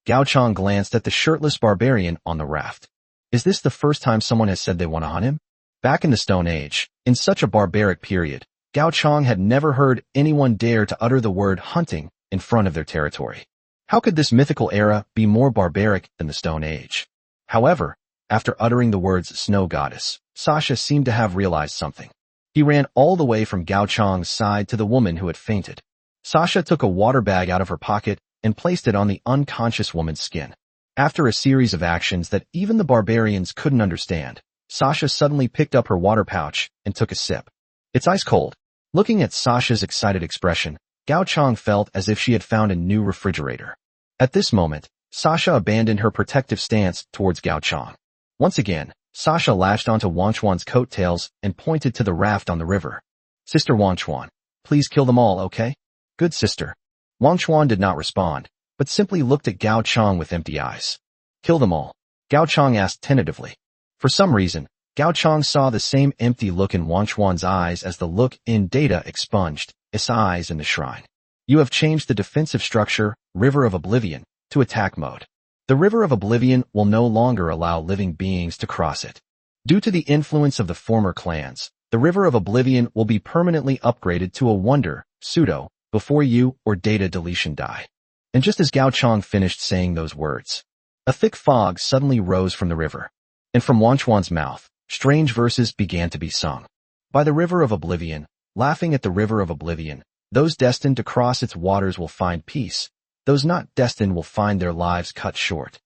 Gao Chong glanced at the shirtless barbarian on the raft. Is this the first time someone has said they want to hunt him? Back in the Stone Age, in such a barbaric period, Gao Chong had never heard anyone dare to utter the word hunting in front of their territory. How could this mythical era be more barbaric than the Stone Age? However, after uttering the words snow goddess, Sasha seemed to have realized something. He ran all the way from Gao Chong's side to the woman who had fainted. Sasha took a water bag out of her pocket and placed it on the unconscious woman's skin. After a series of actions that even the barbarians couldn't understand, Sasha suddenly picked up her water pouch and took a sip. It's ice cold. Looking at Sasha's excited expression, Gao Chong felt as if she had found a new refrigerator. At this moment, Sasha abandoned her protective stance towards Gao Chong. Once again, Sasha latched onto Wang Chuan's coattails and pointed to the raft on the river. Sister Wang Chuan, please kill them all, okay? Good sister. Wang Chuan did not respond, but simply looked at Gao Chong with empty eyes. Kill them all? Gao Chong asked tentatively. For some reason, Gao Chong saw the same empty look in Wang Chuan's eyes as the look in Data expunged its eyes in the shrine. You have changed the defensive structure, River of Oblivion, to attack mode. The River of Oblivion will no longer allow living beings to cross it. Due to the influence of the former clans, the River of Oblivion will be permanently upgraded to a wonder, pseudo, before you or Data deletion die. And just as Gao Chong finished saying those words, a thick fog suddenly rose from the river. And from Wang Chuan's mouth, strange verses began to be sung. By the River of Oblivion, laughing at the River of Oblivion, those destined to cross its waters will find peace. Those not destined will find their lives cut short.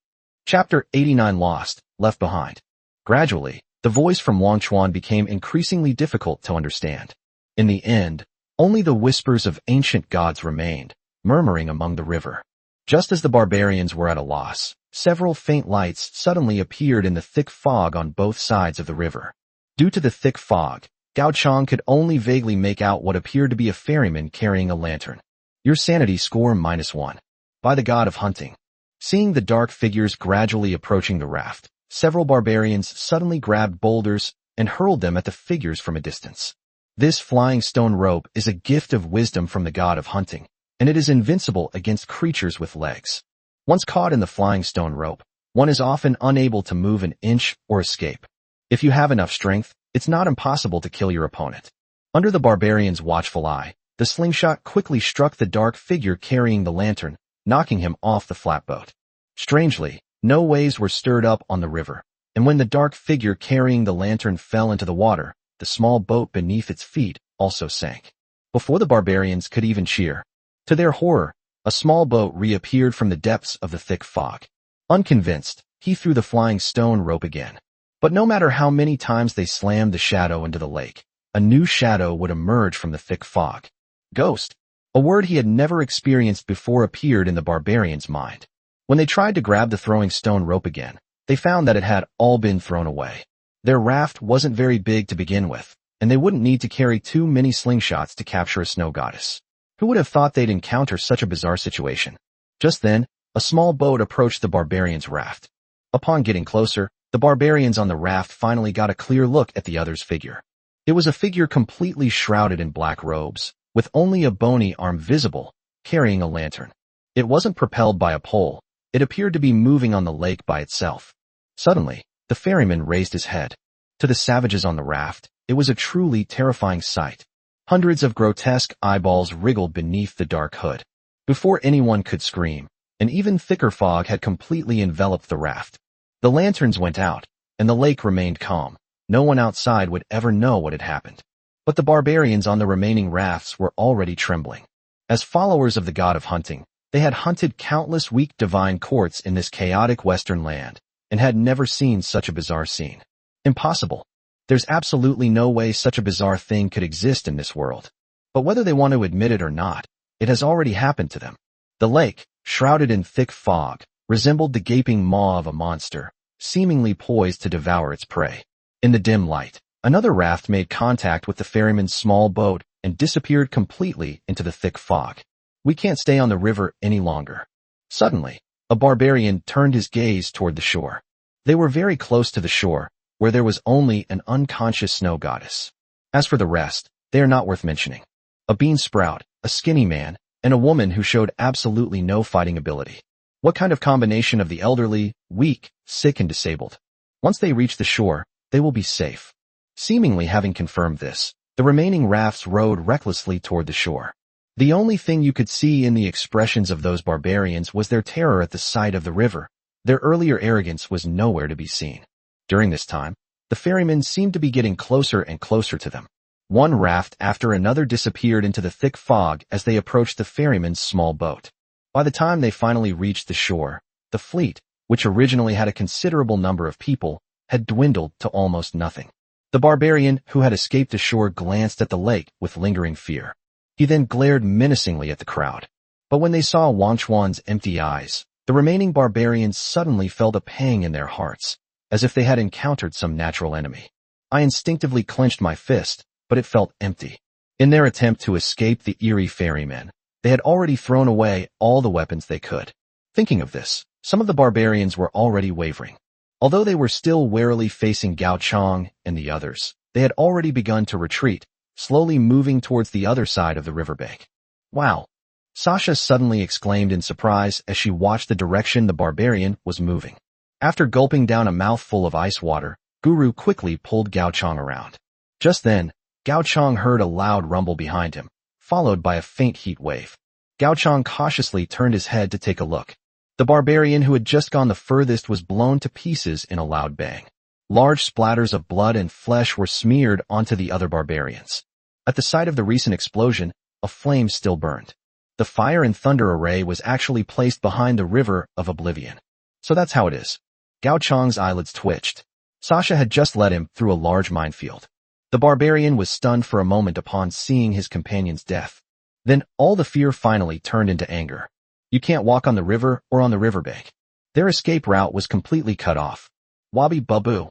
Chapter 89 Lost, Left Behind. Gradually, the voice from Wang Chuan became increasingly difficult to understand. In the end, only the whispers of ancient gods remained, murmuring among the river. Just as the barbarians were at a loss, several faint lights suddenly appeared in the thick fog on both sides of the river. Due to the thick fog, Gao Chong could only vaguely make out what appeared to be a ferryman carrying a lantern. Your sanity score -1. By the god of hunting. Seeing the dark figures gradually approaching the raft, several barbarians suddenly grabbed boulders and hurled them at the figures from a distance. This flying stone rope is a gift of wisdom from the god of hunting, and it is invincible against creatures with legs. Once caught in the flying stone rope, one is often unable to move an inch or escape. If you have enough strength, it's not impossible to kill your opponent. Under the barbarian's watchful eye, the slingshot quickly struck the dark figure carrying the lantern, knocking him off the flatboat. Strangely, no waves were stirred up on the river, and when the dark figure carrying the lantern fell into the water, the small boat beneath its feet also sank. Before the barbarians could even cheer, to their horror, a small boat reappeared from the depths of the thick fog. Unconvinced, he threw the flying stone rope again. But no matter how many times they slammed the shadow into the lake, a new shadow would emerge from the thick fog. Ghost! A word he had never experienced before appeared in the barbarian's mind. When they tried to grab the throwing stone rope again, they found that it had all been thrown away. Their raft wasn't very big to begin with, and they wouldn't need to carry too many slingshots to capture a snow goddess. Who would have thought they'd encounter such a bizarre situation? Just then, a small boat approached the barbarian's raft. Upon getting closer, the barbarians on the raft finally got a clear look at the other's figure. It was a figure completely shrouded in black robes, with only a bony arm visible, carrying a lantern. It wasn't propelled by a pole. It appeared to be moving on the lake by itself. Suddenly, the ferryman raised his head. To the savages on the raft, it was a truly terrifying sight. Hundreds of grotesque eyeballs wriggled beneath the dark hood. Before anyone could scream, an even thicker fog had completely enveloped the raft. The lanterns went out, and the lake remained calm. No one outside would ever know what had happened. But the barbarians on the remaining rafts were already trembling. As followers of the god of hunting, they had hunted countless weak divine courts in this chaotic western land, and had never seen such a bizarre scene. Impossible. There's absolutely no way such a bizarre thing could exist in this world. But whether they want to admit it or not, it has already happened to them. The lake, shrouded in thick fog, resembled the gaping maw of a monster, seemingly poised to devour its prey. In the dim light, another raft made contact with the ferryman's small boat and disappeared completely into the thick fog. We can't stay on the river any longer. Suddenly, a barbarian turned his gaze toward the shore. They were very close to the shore, where there was only an unconscious snow goddess. As for the rest, they are not worth mentioning. A bean sprout, a skinny man, and a woman who showed absolutely no fighting ability. What kind of combination of the elderly, weak, sick, and disabled? Once they reach the shore, they will be safe. Seemingly having confirmed this, the remaining rafts rowed recklessly toward the shore. The only thing you could see in the expressions of those barbarians was their terror at the sight of the river. Their earlier arrogance was nowhere to be seen. During this time, the ferrymen seemed to be getting closer and closer to them. One raft after another disappeared into the thick fog as they approached the ferryman's small boat. By the time they finally reached the shore, the fleet, which originally had a considerable number of people, had dwindled to almost nothing. The barbarian who had escaped ashore glanced at the lake with lingering fear. He then glared menacingly at the crowd. But when they saw Wang Chuan's empty eyes, the remaining barbarians suddenly felt a pang in their hearts, as if they had encountered some natural enemy. I instinctively clenched my fist, but it felt empty. In their attempt to escape the eerie ferrymen, they had already thrown away all the weapons they could. Thinking of this, some of the barbarians were already wavering. Although they were still warily facing Gao Chang and the others, they had already begun to retreat, slowly moving towards the other side of the riverbank. Wow! Sasha suddenly exclaimed in surprise as she watched the direction the barbarian was moving. After gulping down a mouthful of ice water, Guru quickly pulled Gao Chang around. Just then, Gao Chang heard a loud rumble behind him, followed by a faint heat wave. Gao Chang cautiously turned his head to take a look. The barbarian who had just gone the furthest was blown to pieces in a loud bang. Large splatters of blood and flesh were smeared onto the other barbarians. At the site of the recent explosion, a flame still burned. The fire and thunder array was actually placed behind the river of oblivion. So that's how it is. Gao Chang's eyelids twitched. Sasha had just led him through a large minefield. The barbarian was stunned for a moment upon seeing his companion's death. Then all the fear finally turned into anger. You can't walk on the river or on the riverbank. Their escape route was completely cut off. Wabi Babu.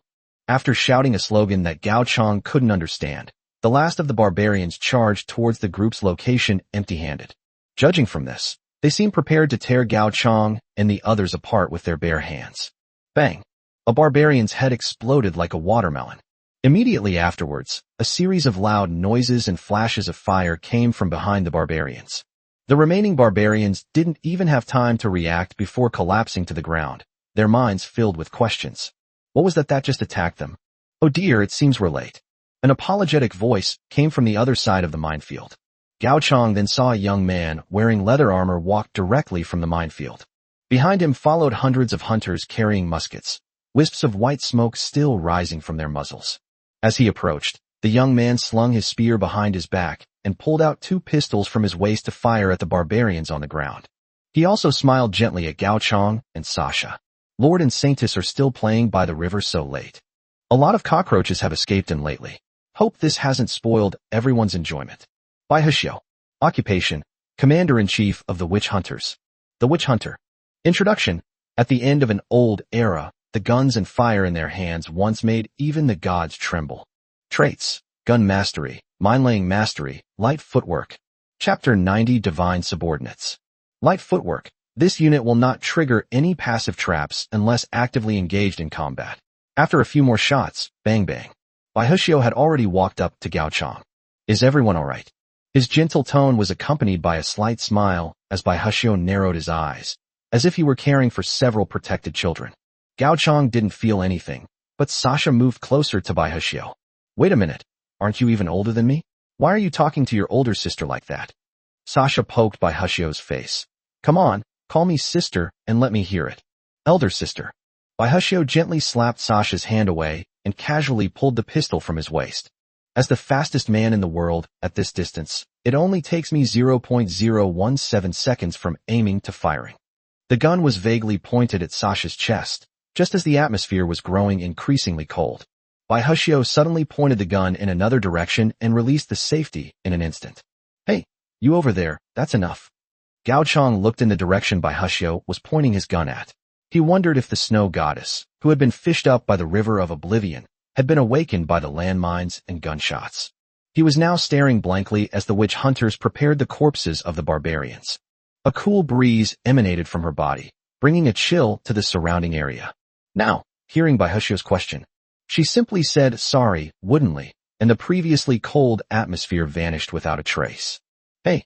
After shouting a slogan that Gao Chang couldn't understand, the last of the barbarians charged towards the group's location empty-handed. Judging from this, they seemed prepared to tear Gao Chang and the others apart with their bare hands. Bang! A barbarian's head exploded like a watermelon. Immediately afterwards, a series of loud noises and flashes of fire came from behind the barbarians. The remaining barbarians didn't even have time to react before collapsing to the ground, their minds filled with questions. What was that just attacked them? Oh dear, it seems we're late. An apologetic voice came from the other side of the minefield. Gao Chang then saw a young man wearing leather armor walk directly from the minefield. Behind him followed hundreds of hunters carrying muskets, wisps of white smoke still rising from their muzzles. As he approached, the young man slung his spear behind his back and pulled out 2 pistols from his waist to fire at the barbarians on the ground. He also smiled gently at Gao Chang and Sasha. Lord and Saintess are still playing by the river so late. A lot of cockroaches have escaped in lately. Hope this hasn't spoiled everyone's enjoyment. By Hashio. Occupation, Commander-in-Chief of the Witch Hunters. The Witch Hunter. Introduction. At the end of an old era, the guns and fire in their hands once made even the gods tremble. Traits. Gun mastery, mine-laying mastery, light footwork. Chapter 90 Divine Subordinates. Light footwork. This unit will not trigger any passive traps unless actively engaged in combat. After a few more shots, bang bang. Baihushio had already walked up to Gao Chang. Is everyone alright? His gentle tone was accompanied by a slight smile as Baihushio narrowed his eyes, as if he were caring for several protected children. Gao Chang didn't feel anything, but Sasha moved closer to Baihushio. Wait a minute, aren't you even older than me? Why are you talking to your older sister like that? Sasha poked Baihushio's face. Come on, call me sister and let me hear it. Elder sister. Baihushio gently slapped Sasha's hand away and casually pulled the pistol from his waist. As the fastest man in the world, at this distance, it only takes me 0.017 seconds from aiming to firing. The gun was vaguely pointed at Sasha's chest, just as the atmosphere was growing increasingly cold. Baihushio suddenly pointed the gun in another direction and released the safety in an instant. Hey, you over there, that's enough. Gao Chang looked in the direction Baihushio was pointing his gun at. He wondered if the snow goddess, who had been fished up by the river of oblivion, had been awakened by the landmines and gunshots. He was now staring blankly as the witch hunters prepared the corpses of the barbarians. A cool breeze emanated from her body, bringing a chill to the surrounding area. Now, hearing Baihushio's question, she simply said sorry woodenly, and the previously cold atmosphere vanished without a trace. Hey,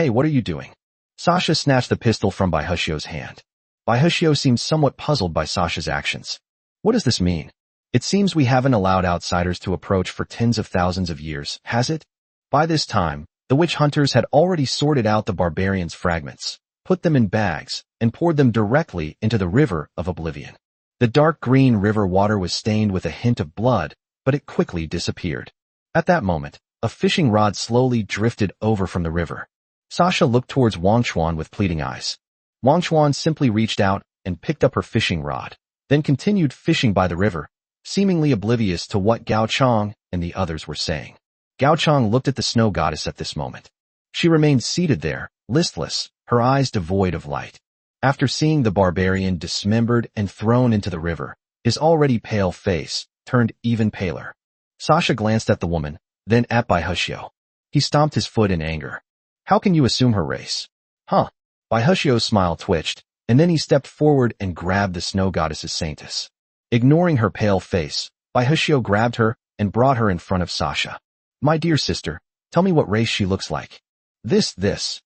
what are you doing? Sasha snatched the pistol from Baihushio's hand. Baihushio seemed somewhat puzzled by Sasha's actions. What does this mean? It seems we haven't allowed outsiders to approach for tens of thousands of years, has it? By this time, the witch hunters had already sorted out the barbarians' fragments, put them in bags, and poured them directly into the river of oblivion. The dark green river water was stained with a hint of blood, but it quickly disappeared. At that moment, a fishing rod slowly drifted over from the river. Sasha looked towards Wang Chuan with pleading eyes. Wang Chuan simply reached out and picked up her fishing rod, then continued fishing by the river, seemingly oblivious to what Gao Chang and the others were saying. Gao Chang looked at the snow goddess at this moment. She remained seated there, listless, her eyes devoid of light. After seeing the barbarian dismembered and thrown into the river, his already pale face turned even paler. Sasha glanced at the woman, then at Baihushio. He stomped his foot in anger. How can you assume her race? Huh? Baihushio's smile twitched, and then he stepped forward and grabbed the snow goddess's saintess. Ignoring her pale face, Baihushio grabbed her and brought her in front of Sasha. My dear sister, tell me what race she looks like. This.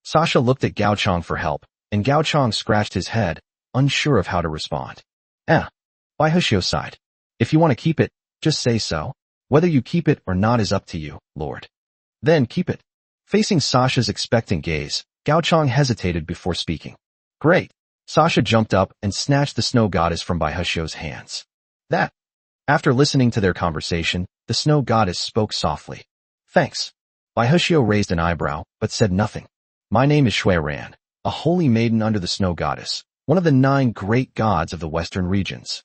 Sasha looked at Gao Chang for help, and Gao Chang scratched his head, unsure of how to respond. Baihushio sighed. If you want to keep it, just say so. Whether you keep it or not is up to you, Lord. Then keep it. Facing Sasha's expectant gaze, Gao Chang hesitated before speaking. Great. Sasha jumped up and snatched the snow goddess from Baihushio's hands. That. After listening to their conversation, the snow goddess spoke softly. Thanks. Baihushio raised an eyebrow, but said nothing. My name is Shui Ran, a holy maiden under the snow goddess, one of the 9 great gods of the western regions.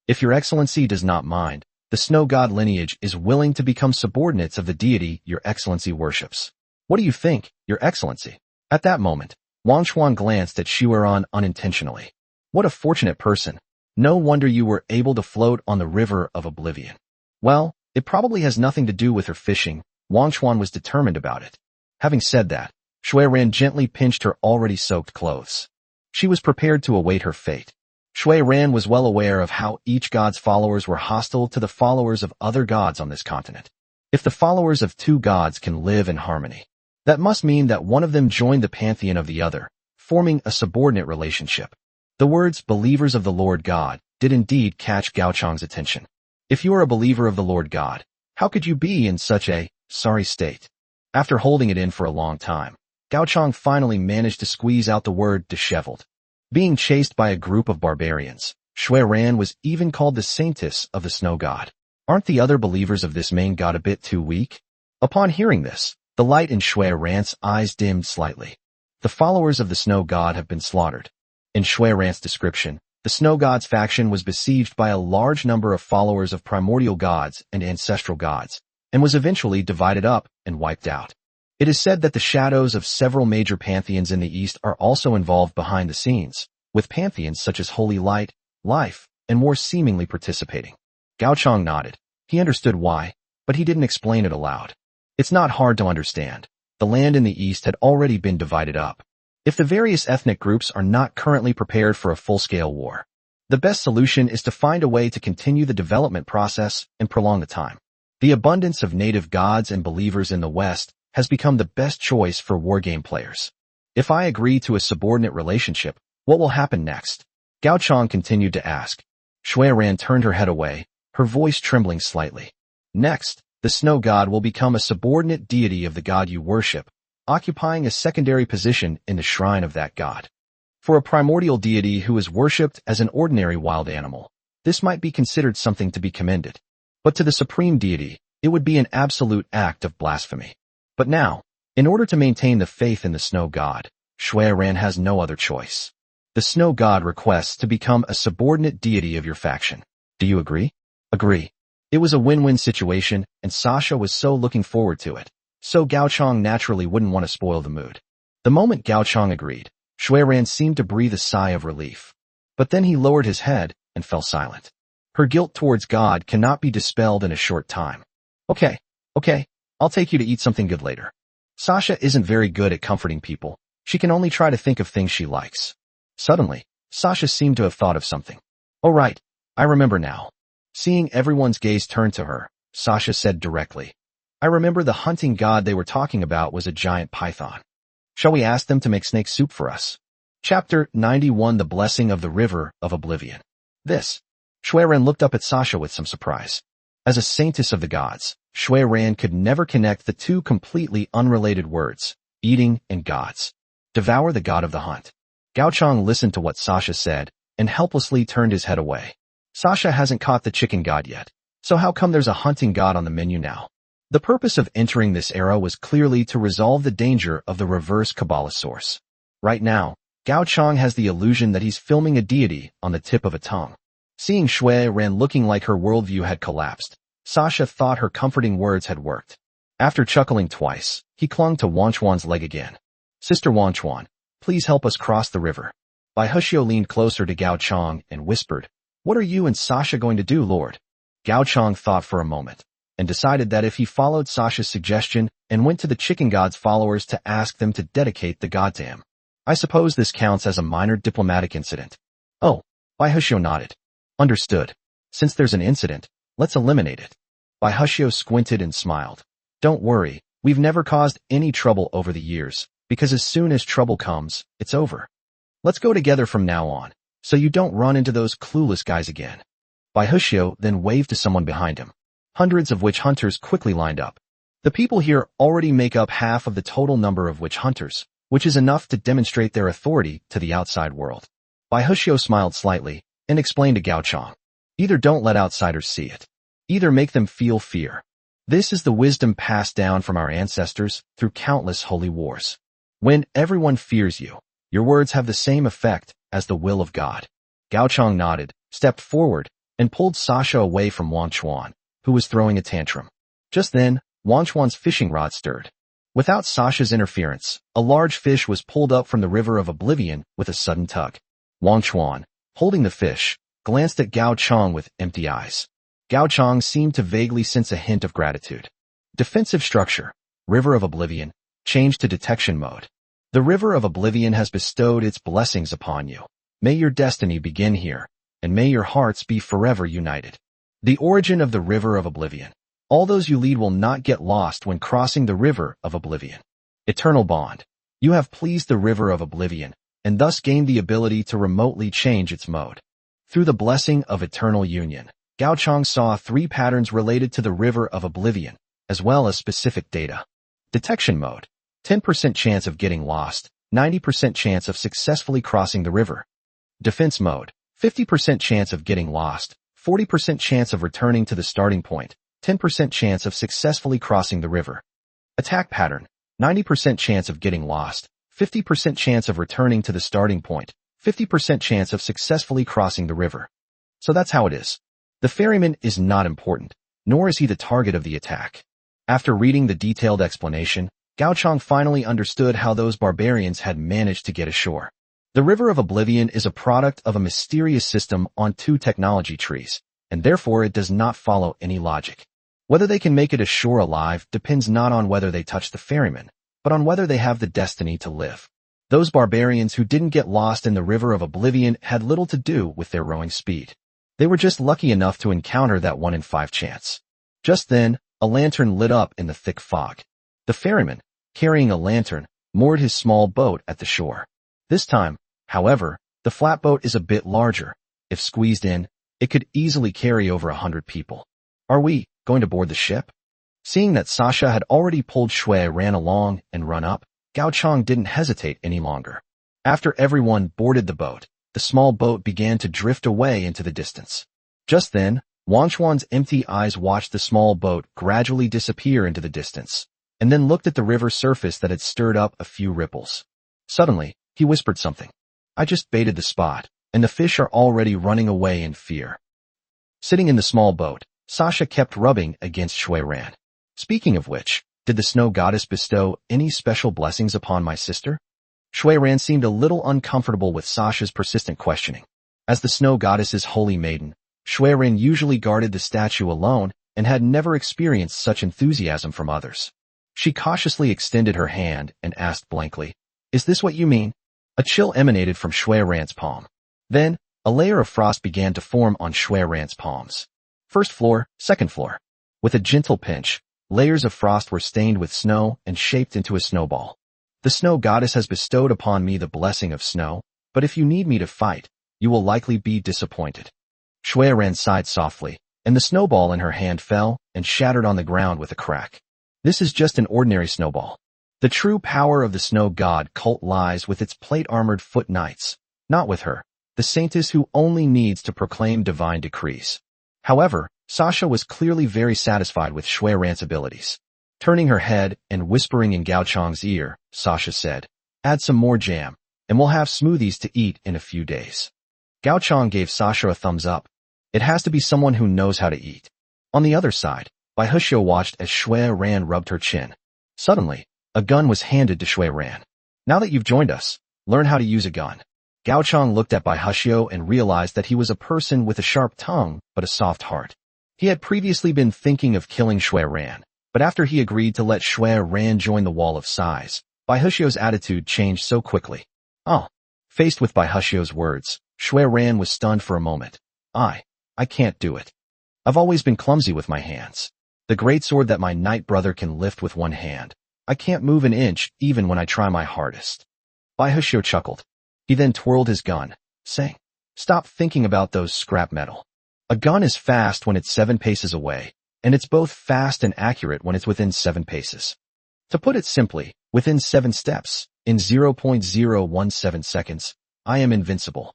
If your excellency does not mind, the snow god lineage is willing to become subordinates of the deity your excellency worships. What do you think, your excellency? At that moment, Wang Chuan glanced at Shui Ran unintentionally. What a fortunate person. No wonder you were able to float on the river of oblivion. Well, it probably has nothing to do with her fishing. Wang Chuan was determined about it. Having said that, Shui Ran gently pinched her already soaked clothes. She was prepared to await her fate. Shui Ran was well aware of how each god's followers were hostile to the followers of other gods on this continent. If the followers of 2 gods can live in harmony, that must mean that one of them joined the pantheon of the other, forming a subordinate relationship. The words believers of the Lord God did indeed catch Gao Chang's attention. If you are a believer of the Lord God, how could you be in such a sorry state? After holding it in for a long time, Gao Chang finally managed to squeeze out the word disheveled. Being chased by a group of barbarians, Shui Ran was even called the saintess of the snow god. Aren't the other believers of this main god a bit too weak? Upon hearing this, the light in Shui Ran's eyes dimmed slightly. The followers of the snow god have been slaughtered. In Shui Ran's description, the snow god's faction was besieged by a large number of followers of primordial gods and ancestral gods, and was eventually divided up and wiped out. It is said that the shadows of several major pantheons in the East are also involved behind the scenes, with pantheons such as Holy Light, Life, and more seemingly participating. Gao Chang nodded. He understood why, but he didn't explain it aloud. It's not hard to understand. The land in the East had already been divided up. If the various ethnic groups are not currently prepared for a full-scale war, the best solution is to find a way to continue the development process and prolong the time. The abundance of native gods and believers in the West has become the best choice for wargame players. If I agree to a subordinate relationship, what will happen next? Gao Chang continued to ask. Shui Ran turned her head away, her voice trembling slightly. Next, the snow god will become a subordinate deity of the god you worship, occupying a secondary position in the shrine of that god. For a primordial deity who is worshipped as an ordinary wild animal, this might be considered something to be commended. But to the supreme deity, it would be an absolute act of blasphemy. But now, in order to maintain the faith in the snow god, Shui Ran has no other choice. The snow god requests to become a subordinate deity of your faction. Do you agree? Agree. It was a win-win situation, and Sasha was so looking forward to it. So Gao Chang naturally wouldn't want to spoil the mood. The moment Gao Chang agreed, Shui Ran seemed to breathe a sigh of relief. But then he lowered his head and fell silent. Her guilt towards God cannot be dispelled in a short time. Okay, I'll take you to eat something good later. Sasha isn't very good at comforting people. She can only try to think of things she likes. Suddenly, Sasha seemed to have thought of something. Oh right, I remember now. Seeing everyone's gaze turn to her, Sasha said directly. I remember the hunting god they were talking about was a giant python. Shall we ask them to make snake soup for us? Chapter 91 The Blessing of the River of Oblivion. This. Shui Ran looked up at Sasha with some surprise. As a saintess of the gods, Shui Ran could never connect the two completely unrelated words, eating and gods. Devour the god of the hunt. Gao Chang listened to what Sasha said and helplessly turned his head away. Sasha hasn't caught the chicken god yet, so how come there's a hunting god on the menu now? The purpose of entering this era was clearly to resolve the danger of the reverse Kabbalah source. Right now, Gao Chang has the illusion that he's filming a deity on the tip of a tongue. Seeing Shui Ran looking like her worldview had collapsed, Sasha thought her comforting words had worked. After chuckling twice, he clung to Wanchuan's leg again. Sister Wanchuan, please help us cross the river. Bai Hushio leaned closer to Gao Chang and whispered, What are you and Sasha going to do, Lord? Gao Chang thought for a moment, and decided that if he followed Sasha's suggestion and went to the chicken god's followers to ask them to dedicate the god to him. I suppose this counts as a minor diplomatic incident. Oh, Bai Hushio nodded. Understood. Since there's an incident, let's eliminate it. Bai Hushio squinted and smiled. Don't worry, we've never caused any trouble over the years, because as soon as trouble comes, it's over. Let's go together from now on, so you don't run into those clueless guys again. Bai Hushio then waved to someone behind him. Hundreds of witch hunters quickly lined up. The people here already make up half of the total number of witch hunters, which is enough to demonstrate their authority to the outside world. Bai Hushio smiled slightly and explained to Gao Chang. Either don't let outsiders see it. Either make them feel fear. This is the wisdom passed down from our ancestors through countless holy wars. When everyone fears you, your words have the same effect as the will of God. Gao Chang nodded, stepped forward, and pulled Sasha away from Wanchuan, who was throwing a tantrum. Just then, Wanchuan's fishing rod stirred. Without Sasha's interference, a large fish was pulled up from the river of oblivion with a sudden tug. Wanchuan, holding the fish, glanced at Gao Chang with empty eyes. Gao Chang seemed to vaguely sense a hint of gratitude. Defensive structure, River of Oblivion, changed to detection mode. The River of Oblivion has bestowed its blessings upon you. May your destiny begin here, and may your hearts be forever united. The origin of the River of Oblivion. All those you lead will not get lost when crossing the River of Oblivion. Eternal bond. You have pleased the River of Oblivion, and thus gained the ability to remotely change its mode. Through the blessing of eternal union, Gao Chang saw 3 patterns related to the River of Oblivion, as well as specific data. Detection mode. 10% chance of getting lost, 90% chance of successfully crossing the river. Defense mode. 50% chance of getting lost, 40% chance of returning to the starting point, 10% chance of successfully crossing the river. Attack pattern. 90% chance of getting lost, 50% chance of returning to the starting point, 50% chance of successfully crossing the river. So that's how it is. The ferryman is not important, nor is he the target of the attack. After reading the detailed explanation, Gao Chang finally understood how those barbarians had managed to get ashore. The River of Oblivion is a product of a mysterious system on 2 technology trees, and therefore it does not follow any logic. Whether they can make it ashore alive depends not on whether they touch the ferryman, but on whether they have the destiny to live. Those barbarians who didn't get lost in the River of Oblivion had little to do with their rowing speed. They were just lucky enough to encounter that 1 in 5 chance. Just then, a lantern lit up in the thick fog. The ferryman, carrying a lantern, moored his small boat at the shore. This time, however, the flatboat is a bit larger. If squeezed in, it could easily carry over 100 people. Are we going to board the ship? Seeing that Sasha had already pulled Shui Ran along and run up, Gao Chang didn't hesitate any longer. After everyone boarded the boat, the small boat began to drift away into the distance. Just then, Wang Chuan's empty eyes watched the small boat gradually disappear into the distance, and then looked at the river surface that had stirred up a few ripples. Suddenly, he whispered something. I just baited the spot, and the fish are already running away in fear. Sitting in the small boat, Sasha kept rubbing against Shui Ran. Speaking of which, did the snow goddess bestow any special blessings upon my sister? Shui Ran seemed a little uncomfortable with Sasha's persistent questioning. As the snow goddess's holy maiden, Shui Ran usually guarded the statue alone and had never experienced such enthusiasm from others. She cautiously extended her hand and asked blankly, Is this what you mean? A chill emanated from Shui Ran's palm. Then, a layer of frost began to form on Shui Ran's palms. First floor, second floor. With a gentle pinch, layers of frost were stained with snow and shaped into a snowball. The snow goddess has bestowed upon me the blessing of snow, but if you need me to fight, you will likely be disappointed. Shui Ran sighed softly, and the snowball in her hand fell and shattered on the ground with a crack. This is just an ordinary snowball. The true power of the snow god cult lies with its plate-armored foot knights, not with her, the saintess who only needs to proclaim divine decrees. However, Sasha was clearly very satisfied with Shui Ran's abilities. Turning her head and whispering in Gao Chang's ear, Sasha said, Add some more jam, and we'll have smoothies to eat in a few days. Gao Chang gave Sasha a thumbs up. It has to be someone who knows how to eat. On the other side, Bai Huxiu watched as Shui Ran rubbed her chin. Suddenly, a gun was handed to Shui Ran. Now that you've joined us, learn how to use a gun. Gao Chang looked at Bai Huxiu and realized that he was a person with a sharp tongue but a soft heart. He had previously been thinking of killing Shui Ran, but after he agreed to let Shui Ran join the Wall of Sighs, Bai Huxiu's attitude changed so quickly. Oh. Faced with Bai Huxiu's words, Shui Ran was stunned for a moment. I can't do it. I've always been clumsy with my hands. The great sword that my knight brother can lift with one hand, I can't move an inch even when I try my hardest. Bai Huxiu chuckled. He then twirled his gun, saying, Stop thinking about those scrap metal. A gun is fast when it's 7 paces away, and it's both fast and accurate when it's within 7 paces. To put it simply, within 7 steps, in 0.017 seconds, I am invincible.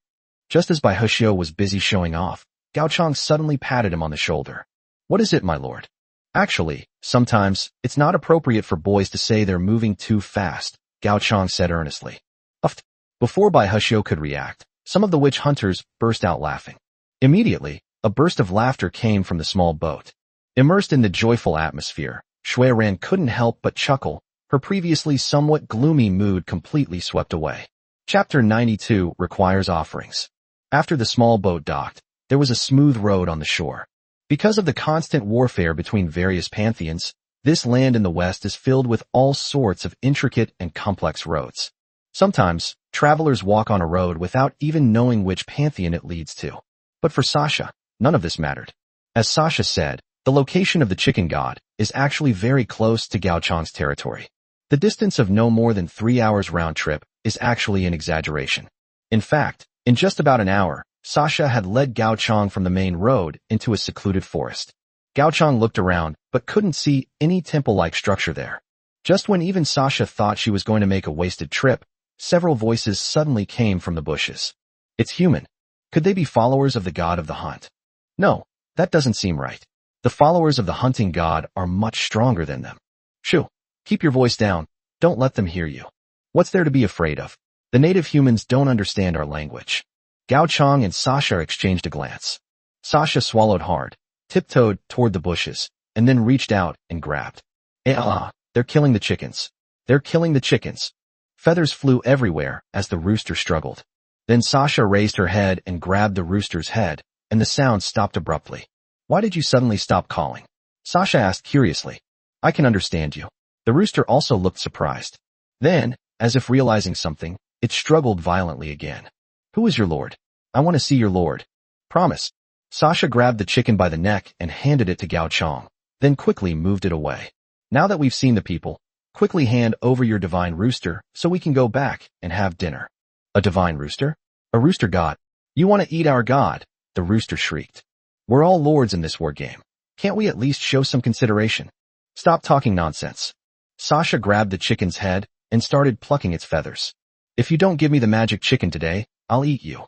Just as Bai Huxiu was busy showing off, Gao Chang suddenly patted him on the shoulder. What is it, my lord? Actually, sometimes, it's not appropriate for boys to say they're moving too fast, Gao Chang said earnestly. Uft. Before Bai Huxiu could react, some of the witch hunters burst out laughing. Immediately, a burst of laughter came from the small boat. Immersed in the joyful atmosphere, Shui Ran couldn't help but chuckle, her previously somewhat gloomy mood completely swept away. Chapter 92 requires offerings. After the small boat docked, there was a smooth road on the shore. Because of the constant warfare between various pantheons, this land in the west is filled with all sorts of intricate and complex roads. Sometimes, travelers walk on a road without even knowing which pantheon it leads to. But for Sasha, none of this mattered. As Sasha said, the location of the chicken god is actually very close to Gao Chang's territory. The distance of no more than 3 hours round trip is actually an exaggeration. In fact, in just about an hour, Sasha had led Gao Chang from the main road into a secluded forest. Gao Chang looked around but couldn't see any temple-like structure there. Just when even Sasha thought she was going to make a wasted trip, several voices suddenly came from the bushes. It's human. Could they be followers of the god of the hunt? No, that doesn't seem right. The followers of the hunting god are much stronger than them. Shoo, keep your voice down. Don't let them hear you. What's there to be afraid of? The native humans don't understand our language. Gao Chang and Sasha exchanged a glance. Sasha swallowed hard, tiptoed toward the bushes, and then reached out and grabbed. They're killing the chickens. They're killing the chickens. Feathers flew everywhere as the rooster struggled. Then Sasha raised her head and grabbed the rooster's head, and the sound stopped abruptly. Why did you suddenly stop calling? Sasha asked curiously. I can understand you. The rooster also looked surprised. Then, as if realizing something, it struggled violently again. Who is your lord? I want to see your lord. Promise. Sasha grabbed the chicken by the neck and handed it to Gao Chong, then quickly moved it away. Now that we've seen the people, quickly hand over your divine rooster so we can go back and have dinner. A divine rooster? A rooster god? You want to eat our god? The rooster shrieked. We're all lords in this war game. Can't we at least show some consideration? Stop talking nonsense. Sasha grabbed the chicken's head and started plucking its feathers. If you don't give me the magic chicken today, I'll eat you.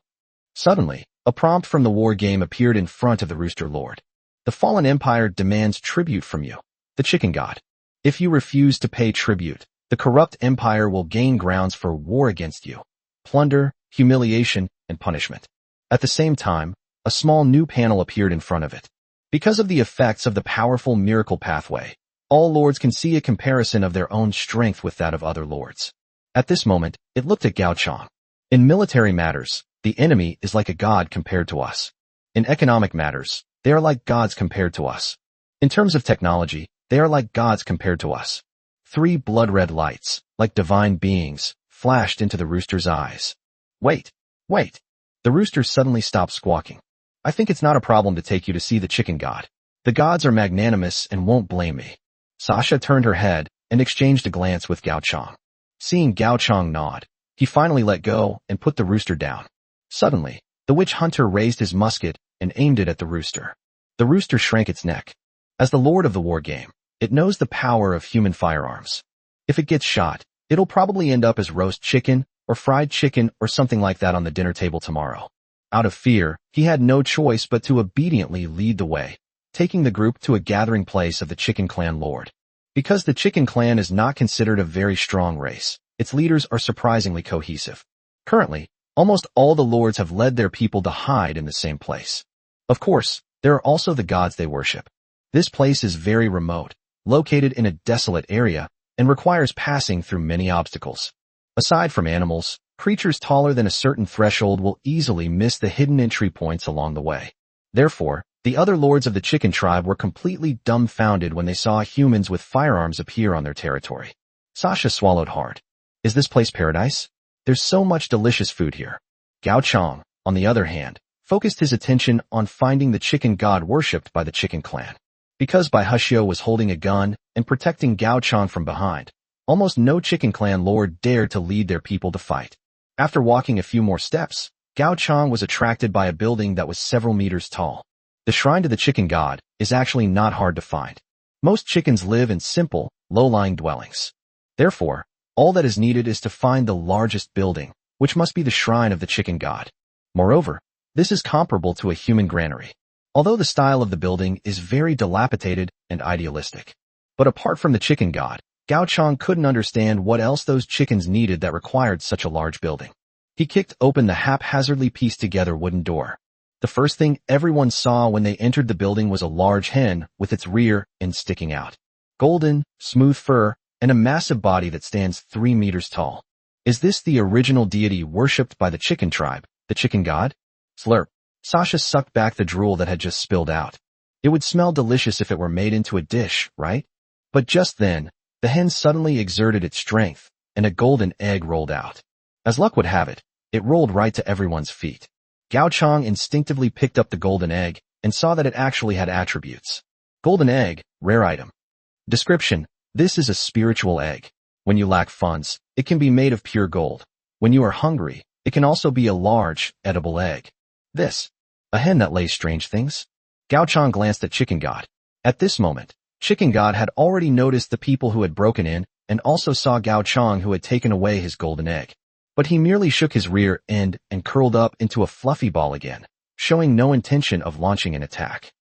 Suddenly, a prompt from the war game appeared in front of the rooster lord. The fallen empire demands tribute from you, the chicken god. If you refuse to pay tribute, the corrupt empire will gain grounds for war against you. Plunder, humiliation, and punishment. At the same time, a small new panel appeared in front of it. Because of the effects of the powerful miracle pathway, all lords can see a comparison of their own strength with that of other lords. At this moment, it looked at Gao Chong. In military matters, the enemy is like a god compared to us. In economic matters, they are like gods compared to us. In terms of technology, they are like gods compared to us. 3 blood-red lights, like divine beings, flashed into the rooster's eyes. Wait. The rooster suddenly stopped squawking. I think it's not a problem to take you to see the chicken god. The gods are magnanimous and won't blame me. Sasha turned her head and exchanged a glance with Gao Chong. Seeing Gao Chong nod, he finally let go and put the rooster down. Suddenly, the witch hunter raised his musket and aimed it at the rooster. The rooster shrank its neck. As the lord of the war game, it knows the power of human firearms. If it gets shot, it'll probably end up as roast chicken or fried chicken or something like that on the dinner table tomorrow. Out of fear, he had no choice but to obediently lead the way, taking the group to a gathering place of the Chicken Clan Lord. Because the Chicken Clan is not considered a very strong race, its leaders are surprisingly cohesive. Currently, almost all the lords have led their people to hide in the same place. Of course, there are also the gods they worship. This place is very remote, located in a desolate area, and requires passing through many obstacles. Aside from animals, creatures taller than a certain threshold will easily miss the hidden entry points along the way. Therefore, the other lords of the chicken tribe were completely dumbfounded when they saw humans with firearms appear on their territory. Sasha swallowed hard. Is this place paradise? There's so much delicious food here. Gao Chong, on the other hand, focused his attention on finding the chicken god worshipped by the chicken clan. Because Bai Hushio was holding a gun and protecting Gao Chong from behind, almost no chicken clan lord dared to lead their people to fight. After walking a few more steps, Gao Chong was attracted by a building that was several meters tall. The shrine to the chicken god is actually not hard to find. Most chickens live in simple, low-lying dwellings. Therefore, all that is needed is to find the largest building, which must be the shrine of the chicken god. Moreover, this is comparable to a human granary. Although the style of the building is very dilapidated and idealistic. But apart from the chicken god, Gao Chong couldn't understand what else those chickens needed that required such a large building. He kicked open the haphazardly pieced together wooden door. The first thing everyone saw when they entered the building was a large hen with its rear end sticking out. Golden, smooth fur, and a massive body that stands 3 meters tall. Is this the original deity worshipped by the chicken tribe, the chicken god? Slurp. Sasha sucked back the drool that had just spilled out. It would smell delicious if it were made into a dish, right? But just then, the hen suddenly exerted its strength, and a golden egg rolled out. As luck would have it, it rolled right to everyone's feet. Gao Chong instinctively picked up the golden egg and saw that it actually had attributes. Golden egg, rare item. Description: this is a spiritual egg. When you lack funds, it can be made of pure gold. When you are hungry, it can also be a large, edible egg. This, a hen that lays strange things? Gao Chong glanced at Chicken God. At this moment, Chicken God had already noticed the people who had broken in and also saw Gao Chong who had taken away his golden egg. But he merely shook his rear end and curled up into a fluffy ball again, showing no intention of launching an attack.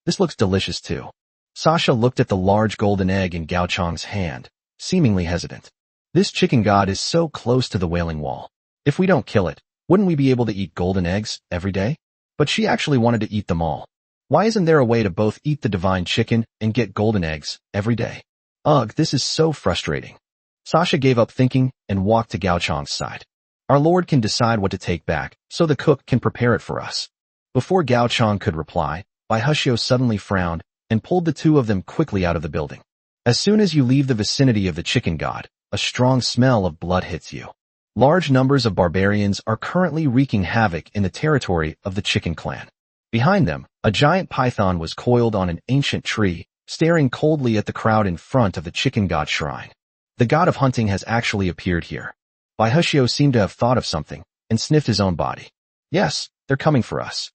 This looks delicious too. Sasha looked at the large golden egg in Gao Chong's hand, seemingly hesitant. This chicken god is so close to the Wailing Wall. If we don't kill it, wouldn't we be able to eat golden eggs every day? But she actually wanted to eat them all. Why isn't there a way to both eat the divine chicken and get golden eggs every day? Ugh, this is so frustrating. Sasha gave up thinking and walked to Gao Chang's side. Our lord can decide what to take back, so the cook can prepare it for us. Before Gao Chang could reply, Bai Hushio suddenly frowned and pulled the two of them quickly out of the building. As soon as you leave the vicinity of the chicken god, a strong smell of blood hits you. Large numbers of barbarians are currently wreaking havoc in the territory of the chicken clan. Behind them, a giant python was coiled on an ancient tree, staring coldly at the crowd in front of the chicken god shrine. The god of hunting has actually appeared here. Bai Hushio seemed to have thought of something and sniffed his own body. Yes, they're coming for us.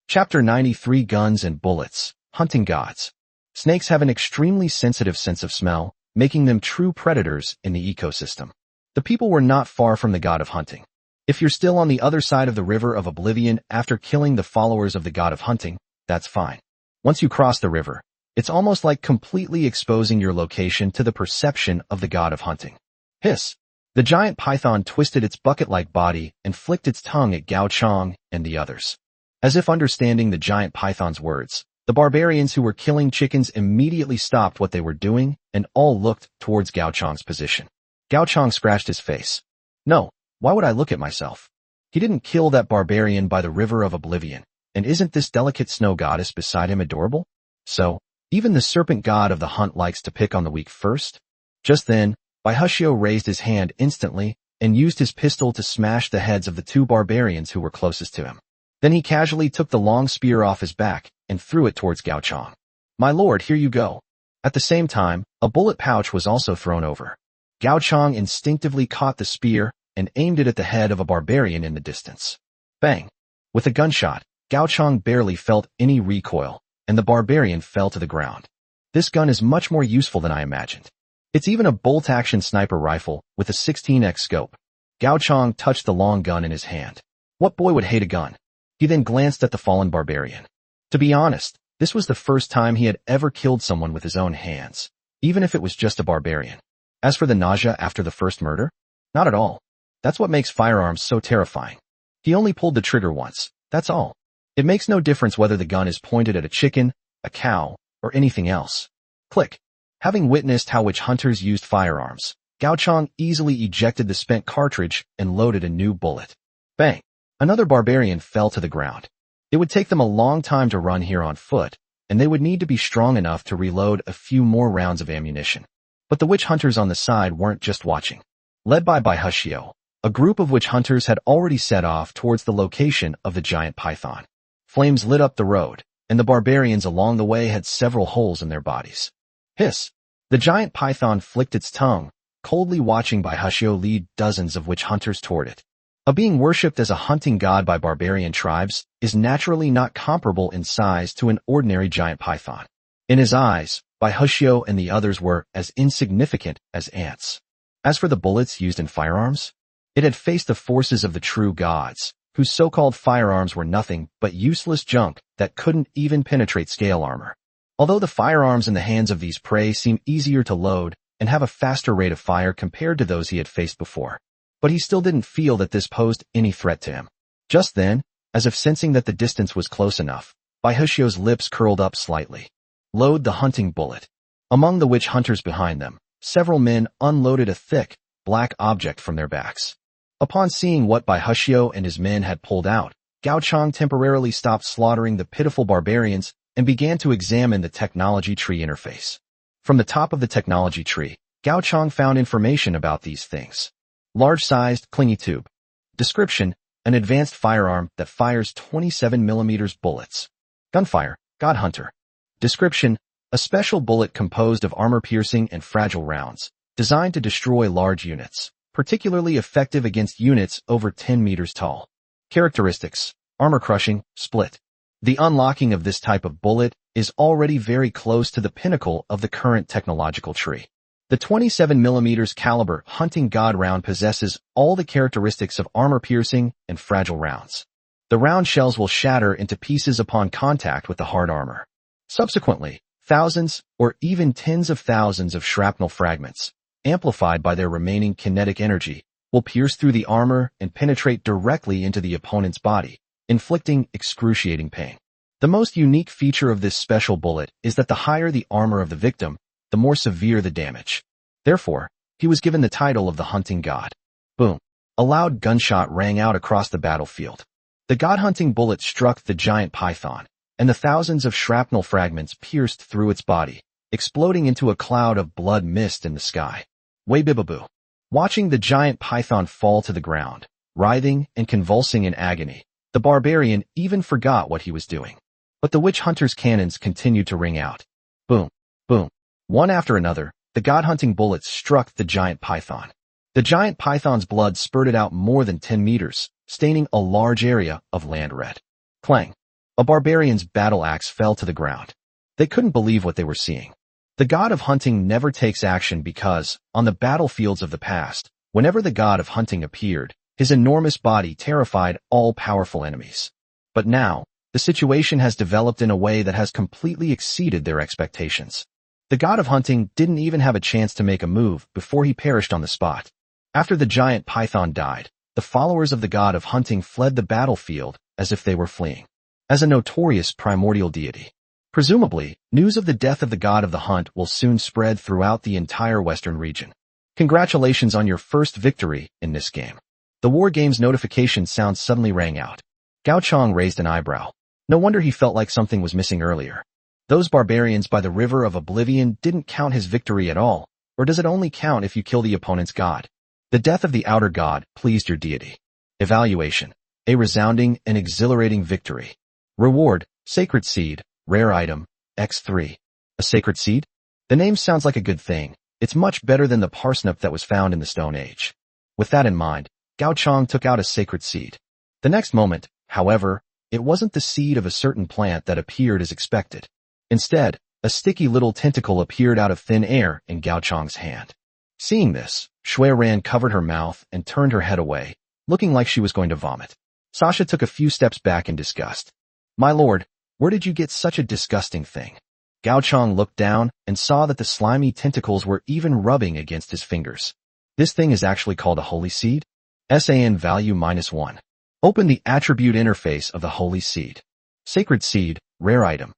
Chapter 93 Guns and Bullets, Hunting Gods. Snakes have an extremely sensitive sense of smell, making them true predators in the ecosystem. The people were not far from the god of hunting. If you're still on the other side of the river of oblivion after killing the followers of the god of hunting, that's fine. Once you cross the river, it's almost like completely exposing your location to the perception of the god of hunting. Hiss! The giant python twisted its bucket-like body and flicked its tongue at Gao Chang and the others. As if understanding the giant python's words, the barbarians who were killing chickens immediately stopped what they were doing and all looked towards Gao Chang's position. Gao Chang scratched his face. No, why would I look at myself? He didn't kill that barbarian by the river of oblivion, and isn't this delicate snow goddess beside him adorable? So, even the serpent god of the hunt likes to pick on the weak first? Just then, Bai Hushio raised his hand instantly and used his pistol to smash the heads of the two barbarians who were closest to him. Then he casually took the long spear off his back and threw it towards Gao Chang. My lord, here you go. At the same time, a bullet pouch was also thrown over. Gao Chang instinctively caught the spear and aimed it at the head of a barbarian in the distance. Bang! With a gunshot, Gao Chang barely felt any recoil, and the barbarian fell to the ground. This gun is much more useful than I imagined. It's even a bolt-action sniper rifle with a 16x scope. Gao Chang touched the long gun in his hand. What boy would hate a gun? He then glanced at the fallen barbarian. To be honest, this was the first time he had ever killed someone with his own hands, even if it was just a barbarian. As for the nausea after the first murder, not at all. That's what makes firearms so terrifying. He only pulled the trigger once, that's all. It makes no difference whether the gun is pointed at a chicken, a cow, or anything else. Click. Having witnessed how witch hunters used firearms, Gao Chang easily ejected the spent cartridge and loaded a new bullet. Bang! Another barbarian fell to the ground. It would take them a long time to run here on foot, and they would need to be strong enough to reload a few more rounds of ammunition. But the witch hunters on the side weren't just watching. Led by Bai Hushio, a group of witch hunters had already set off towards the location of the giant python. Flames lit up the road, and the barbarians along the way had several holes in their bodies. Hiss! The giant python flicked its tongue, coldly watching Bai Hushio lead dozens of witch hunters toward it. A being worshipped as a hunting god by barbarian tribes is naturally not comparable in size to an ordinary giant python. In his eyes, Bai Hushio and the others were as insignificant as ants. As for the bullets used in firearms, it had faced the forces of the true gods, whose so-called firearms were nothing but useless junk that couldn't even penetrate scale armor. Although the firearms in the hands of these prey seem easier to load and have a faster rate of fire compared to those he had faced before, but he still didn't feel that this posed any threat to him. Just then, as if sensing that the distance was close enough, Bai Hushio's lips curled up slightly. Load the hunting bullet. Among the witch hunters behind them, several men unloaded a thick, black object from their backs. Upon seeing what Bai Hushio and his men had pulled out, Gao Chang temporarily stopped slaughtering the pitiful barbarians and began to examine the technology tree interface. From the top of the technology tree, Gao Chang found information about these things. Large-sized, clingy tube. Description: an advanced firearm that fires 27mm bullets. Gunfire: God Hunter. Description: a special bullet composed of armor-piercing and fragile rounds, designed to destroy large units, particularly effective against units over 10 meters tall. Characteristics: armor-crushing, split. The unlocking of this type of bullet is already very close to the pinnacle of the current technological tree. The 27mm caliber hunting god round possesses all the characteristics of armor-piercing and fragile rounds. The round shells will shatter into pieces upon contact with the hard armor. Subsequently, thousands or even tens of thousands of shrapnel fragments, amplified by their remaining kinetic energy, will pierce through the armor and penetrate directly into the opponent's body, inflicting excruciating pain. The most unique feature of this special bullet is that the higher the armor of the victim, the more severe the damage. Therefore, he was given the title of the hunting god. Boom. A loud gunshot rang out across the battlefield. The god-hunting bullet struck the giant python, and the thousands of shrapnel fragments pierced through its body, exploding into a cloud of blood mist in the sky. Way-bibaboo. Watching the giant python fall to the ground, writhing and convulsing in agony, the barbarian even forgot what he was doing. But the witch hunter's cannons continued to ring out. Boom, boom. One after another, the god-hunting bullets struck the giant python. The giant python's blood spurted out more than 10 meters, staining a large area of land red. Clang. A barbarian's battle axe fell to the ground. They couldn't believe what they were seeing. The god of hunting never takes action because, on the battlefields of the past, whenever the god of hunting appeared, his enormous body terrified all powerful enemies. But now, the situation has developed in a way that has completely exceeded their expectations. The god of hunting didn't even have a chance to make a move before he perished on the spot. After the giant python died, the followers of the god of hunting fled the battlefield as if they were fleeing. As a notorious primordial deity, presumably, news of the death of the god of the hunt will soon spread throughout the entire western region. Congratulations on your first victory in this game. The War Games notification sound suddenly rang out. Gao Chong raised an eyebrow. No wonder he felt like something was missing earlier. Those barbarians by the River of Oblivion didn't count his victory at all, or does it only count if you kill the opponent's god? The death of the outer god pleased your deity. Evaluation. A resounding and exhilarating victory. Reward, Sacred Seed, Rare Item, X3. A Sacred Seed? The name sounds like a good thing. It's much better than the parsnip that was found in the Stone Age. With that in mind, Gao Chong took out a Sacred Seed. The next moment, however, it wasn't the seed of a certain plant that appeared as expected. Instead, a sticky little tentacle appeared out of thin air in Gao Chong's hand. Seeing this, Shui Ran covered her mouth and turned her head away, looking like she was going to vomit. Sasha took a few steps back in disgust. My lord, where did you get such a disgusting thing? Gao Chong looked down and saw that the slimy tentacles were even rubbing against his fingers. This thing is actually called a holy seed? SAN value -1. Open the attribute interface of the holy seed. Sacred seed, rare item.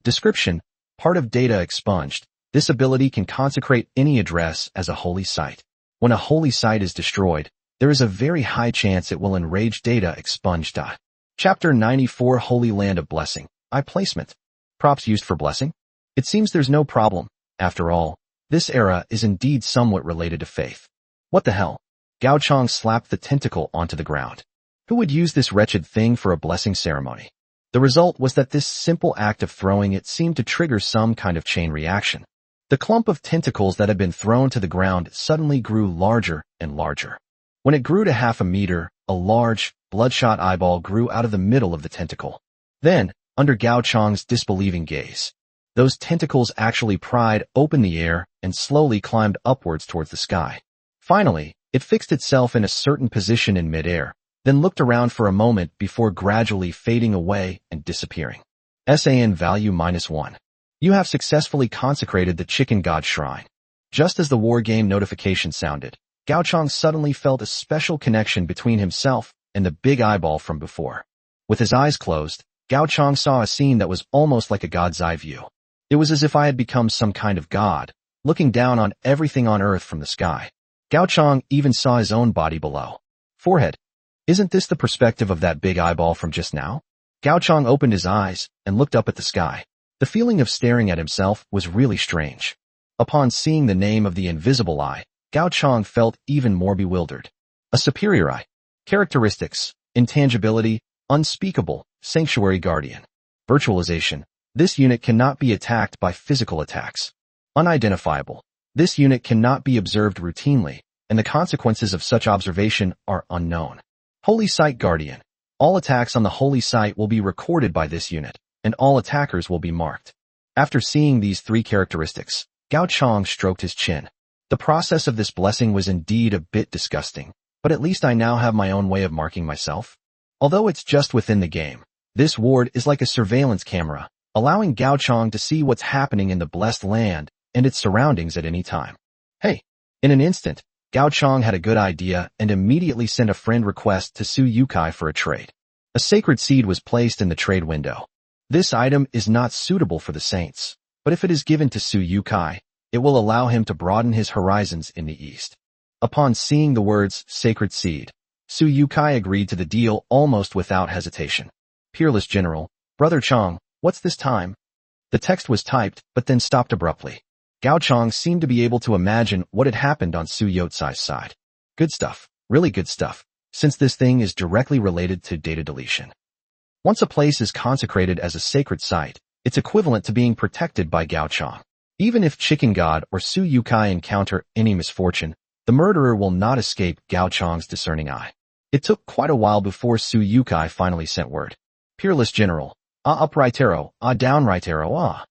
Description, part of data expunged. This ability can consecrate any address as a holy site. When a holy site is destroyed, there is a very high chance it will enrage data expunged. Chapter 94 Holy Land of Blessing. I placement. Props used for blessing? It seems there's no problem. After all, this era is indeed somewhat related to faith. What the hell? Gao Chong slapped the tentacle onto the ground. Who would use this wretched thing for a blessing ceremony? The result was that this simple act of throwing it seemed to trigger some kind of chain reaction. The clump of tentacles that had been thrown to the ground suddenly grew larger and larger. When it grew to half a meter, a large, bloodshot eyeball grew out of the middle of the tentacle. Then, under Gao Chong's disbelieving gaze, those tentacles actually pried open the air and slowly climbed upwards towards the sky. Finally, it fixed itself in a certain position in midair, then looked around for a moment before gradually fading away and disappearing. SAN value -1. You have successfully consecrated the chicken god shrine. Just as the war game notification sounded, Gao Chong suddenly felt a special connection between himself and the big eyeball from before. With his eyes closed, Gao Chong saw a scene that was almost like a god's eye view. It was as if I had become some kind of god, looking down on everything on earth from the sky. Gao Chong even saw his own body below. Forehead. Isn't this the perspective of that big eyeball from just now? Gao Chong opened his eyes and looked up at the sky. The feeling of staring at himself was really strange. Upon seeing the name of the invisible eye, Gao Chong felt even more bewildered. A superior eye. Characteristics: intangibility, unspeakable, sanctuary guardian. Virtualization. This unit cannot be attacked by physical attacks. Unidentifiable. This unit cannot be observed routinely, and the consequences of such observation are unknown. Holy Site Guardian. All attacks on the holy site will be recorded by this unit, and all attackers will be marked. After seeing these three characteristics, Gao Chong stroked his chin. The process of this blessing was indeed a bit disgusting, but at least I now have my own way of marking myself. Although it's just within the game, this ward is like a surveillance camera, allowing Gao Chong to see what's happening in the blessed land and its surroundings at any time. Hey! In an instant, Gao Chong had a good idea and immediately sent a friend request to Suyukai for a trade. A sacred seed was placed in the trade window. This item is not suitable for the saints, but if it is given to Suyukai, It will allow him to broaden his horizons in the east. Upon seeing the words sacred seed, Suyukai agreed to the deal almost without hesitation. Peerless General, Brother Chong, what's this time? The text was typed, but then stopped abruptly. Gao Chong seemed to be able to imagine what had happened on Su Yotsai's side. Good stuff, really good stuff, since this thing is directly related to data deletion. Once a place is consecrated as a sacred site, it's equivalent to being protected by Gao Chong. Even if Chicken God or Suyukai encounter any misfortune, the murderer will not escape Gao Chong's discerning eye. It took quite a while before Suyukai finally sent word. Peerless General, upright arrow, downright arrow,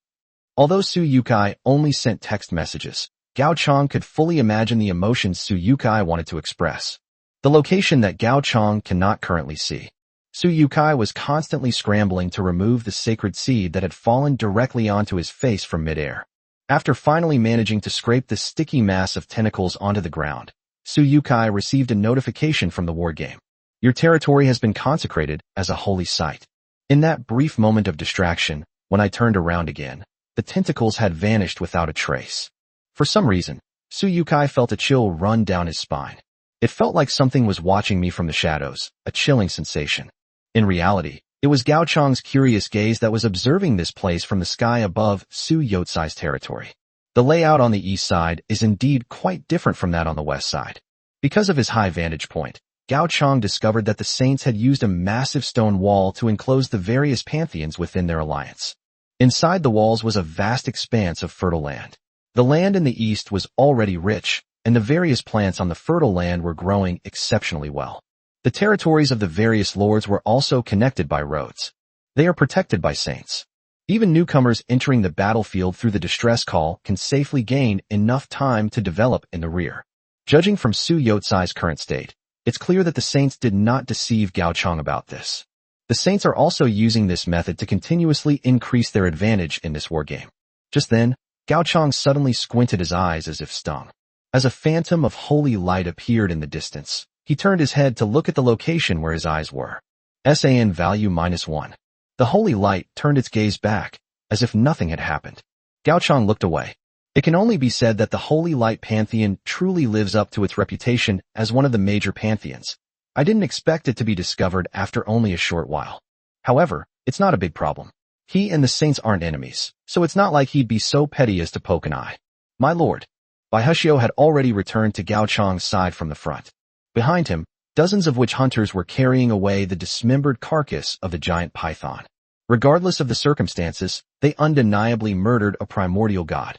Although Suyukai only sent text messages, Gao Chong could fully imagine the emotions Suyukai wanted to express. The location that Gao Chong cannot currently see. Suyukai was constantly scrambling to remove the sacred seed that had fallen directly onto his face from midair. After finally managing to scrape the sticky mass of tentacles onto the ground, Suyukai received a notification from the wargame. Your territory has been consecrated as a holy site. In that brief moment of distraction, when I turned around again, the tentacles had vanished without a trace. For some reason, Suyukai felt a chill run down his spine. It felt like something was watching me from the shadows, a chilling sensation. In reality, it was Gao Chong's curious gaze that was observing this place from the sky above Su Yotsai's territory. The layout on the east side is indeed quite different from that on the west side. Because of his high vantage point, Gao Chong discovered that the saints had used a massive stone wall to enclose the various pantheons within their alliance. Inside the walls was a vast expanse of fertile land. The land in the east was already rich, and the various plants on the fertile land were growing exceptionally well. The territories of the various lords were also connected by roads. They are protected by saints. Even newcomers entering the battlefield through the distress call can safely gain enough time to develop in the rear. Judging from Su Yotsai's current state, it's clear that the saints did not deceive Gao Chong about this. The saints are also using this method to continuously increase their advantage in this wargame. Just then, Gao Chong suddenly squinted his eyes as if stung. As a phantom of holy light appeared in the distance, he turned his head to look at the location where his eyes were. SAN value -1. The holy light turned its gaze back, as if nothing had happened. Gao Chong looked away. It can only be said that the Holy Light Pantheon truly lives up to its reputation as one of the major pantheons. I didn't expect it to be discovered after only a short while. However, it's not a big problem. He and the saints aren't enemies, so it's not like he'd be so petty as to poke an eye. My lord. Bai Hushio had already returned to Gao Chong's side from the front. Behind him, dozens of witch hunters were carrying away the dismembered carcass of the giant python. Regardless of the circumstances, they undeniably murdered a primordial god.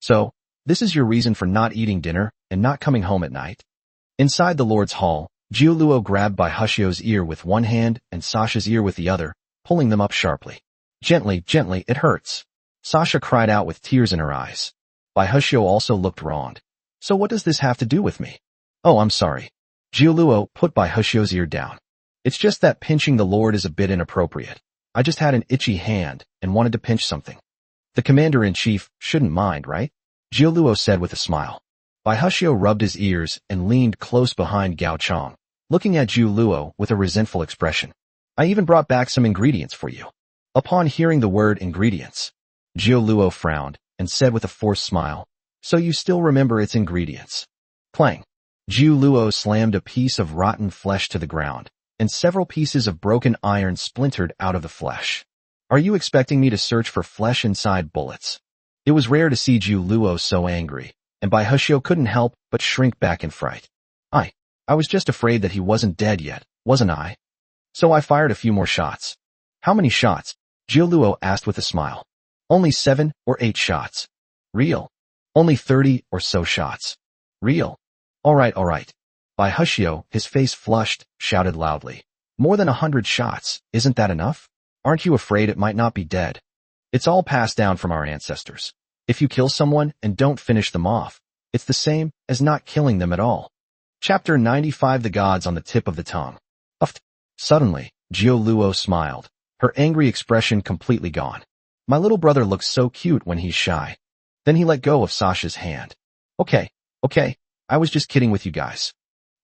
So, this is your reason for not eating dinner and not coming home at night? Inside the Lord's Hall, Jiuluo grabbed Bai Hushio's ear with one hand and Sasha's ear with the other, pulling them up sharply. Gently, gently, it hurts. Sasha cried out with tears in her eyes. Bai Hushio also looked wronged. So what does this have to do with me? Oh, I'm sorry. Jiuluo put Bai Hushio's ear down. It's just that pinching the Lord is a bit inappropriate. I just had an itchy hand and wanted to pinch something. The commander-in-chief shouldn't mind, right? Jiuluo said with a smile. Bai Hushio rubbed his ears and leaned close behind Gao Chong, looking at Jiuluo with a resentful expression. I even brought back some ingredients for you. Upon hearing the word ingredients, Jiuluo frowned and said with a forced smile, so you still remember its ingredients. Clang. Jiuluo slammed a piece of rotten flesh to the ground, and several pieces of broken iron splintered out of the flesh. Are you expecting me to search for flesh inside bullets? It was rare to see Jiuluo so angry, and Bai Hushio couldn't help but shrink back in fright. I was just afraid that he wasn't dead yet, wasn't I? So I fired a few more shots. How many shots? Jiuluo asked with a smile. Only 7 or 8 shots. Real. Only 30 or so shots. Real. All right. Bai Hushio, his face flushed, shouted loudly. More than 100 shots, isn't that enough? Aren't you afraid it might not be dead? It's all passed down from our ancestors. If you kill someone and don't finish them off, it's the same as not killing them at all. Chapter 95 The Gods on the Tip of the Tongue. Suddenly, Jiuluo smiled, her angry expression completely gone. My little brother looks so cute when he's shy. Then he let go of Sasha's hand. Okay, I was just kidding with you guys.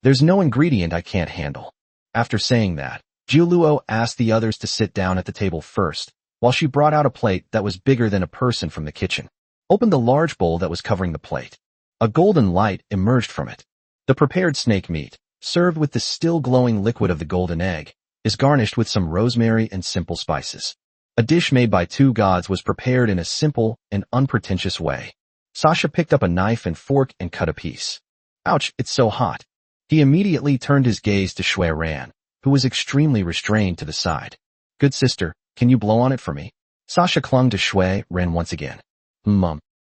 There's no ingredient I can't handle. After saying that, Jiuluo asked the others to sit down at the table first, while she brought out a plate that was bigger than a person from the kitchen. opened the large bowl that was covering the plate. A golden light emerged from it. The prepared snake meat, served with the still glowing liquid of the golden egg, is garnished with some rosemary and simple spices. A dish made by two gods was prepared in a simple and unpretentious way. Sasha picked up a knife and fork and cut a piece. Ouch, it's so hot. He immediately turned his gaze to Shui Ran, who was extremely restrained to the side. Good sister, can you blow on it for me? Sasha clung to Shui Ran once again.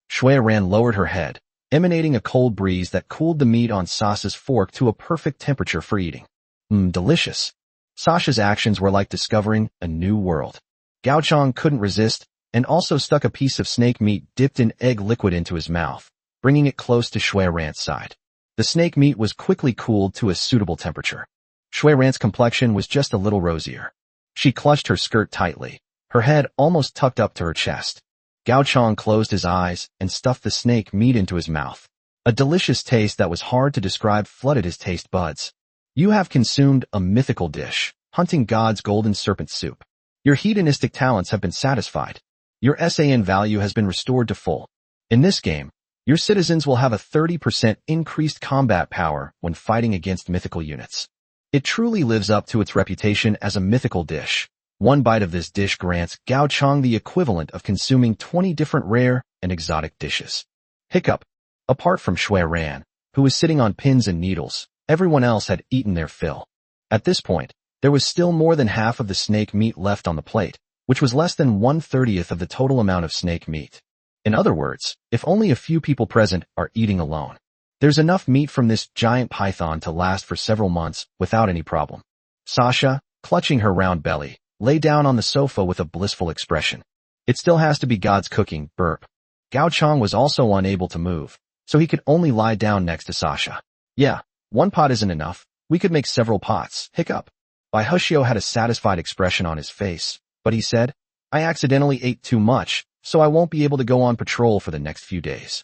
Shui Ran lowered her head, emanating a cold breeze that cooled the meat on Sasha's fork to a perfect temperature for eating. Delicious. Sasha's actions were like discovering a new world. Gao Chong couldn't resist, and also stuck a piece of snake meat dipped in egg liquid into his mouth, bringing it close to Shui Ran's side. The snake meat was quickly cooled to a suitable temperature. Shui Ran's complexion was just a little rosier. She clutched her skirt tightly, her head almost tucked up to her chest. Gao Chong closed his eyes and stuffed the snake meat into his mouth. A delicious taste that was hard to describe flooded his taste buds. You have consumed a mythical dish, hunting god's golden serpent soup. Your hedonistic talents have been satisfied. Your SAN value has been restored to full. In this game, your citizens will have a 30% increased combat power when fighting against mythical units. It truly lives up to its reputation as a mythical dish. One bite of this dish grants Gao Chong the equivalent of consuming 20 different rare and exotic dishes. Hiccup. Apart from Shui Ran, who was sitting on pins and needles, everyone else had eaten their fill. At this point, there was still more than half of the snake meat left on the plate, which was less than 1/30th of the total amount of snake meat. In other words, if only a few people present are eating alone, there's enough meat from this giant python to last for several months without any problem. Sasha, clutching her round belly, lay down on the sofa with a blissful expression. It still has to be God's cooking, burp. Gao Chong was also unable to move, so he could only lie down next to Sasha. Yeah, one pot isn't enough. We could make several pots. Hiccup. Bai Hushio had a satisfied expression on his face, but he said, I accidentally ate too much, so I won't be able to go on patrol for the next few days.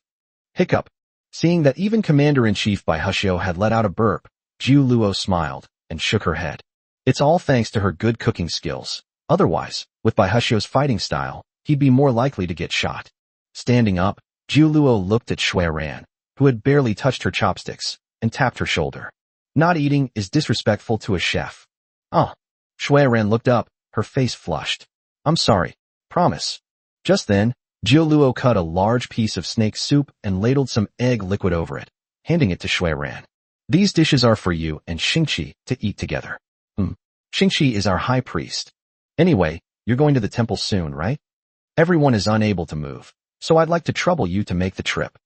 Hiccup. Seeing that even Commander-in-Chief Bai Hushio had let out a burp, Jiu Luo smiled and shook her head. It's all thanks to her good cooking skills. Otherwise, with Bai Hushio's fighting style, he'd be more likely to get shot. Standing up, Jiu Luo looked at Shui Ran, who had barely touched her chopsticks, and tapped her shoulder. Not eating is disrespectful to a chef. Shui Ran looked up, her face flushed. I'm sorry. Promise. Just then, Jiu Luo cut a large piece of snake soup and ladled some egg liquid over it, handing it to Shui Ran. These dishes are for you and Xingqi to eat together. Xingqi is our high priest. Anyway, you're going to the temple soon, right? Everyone is unable to move, so I'd like to trouble you to make the trip.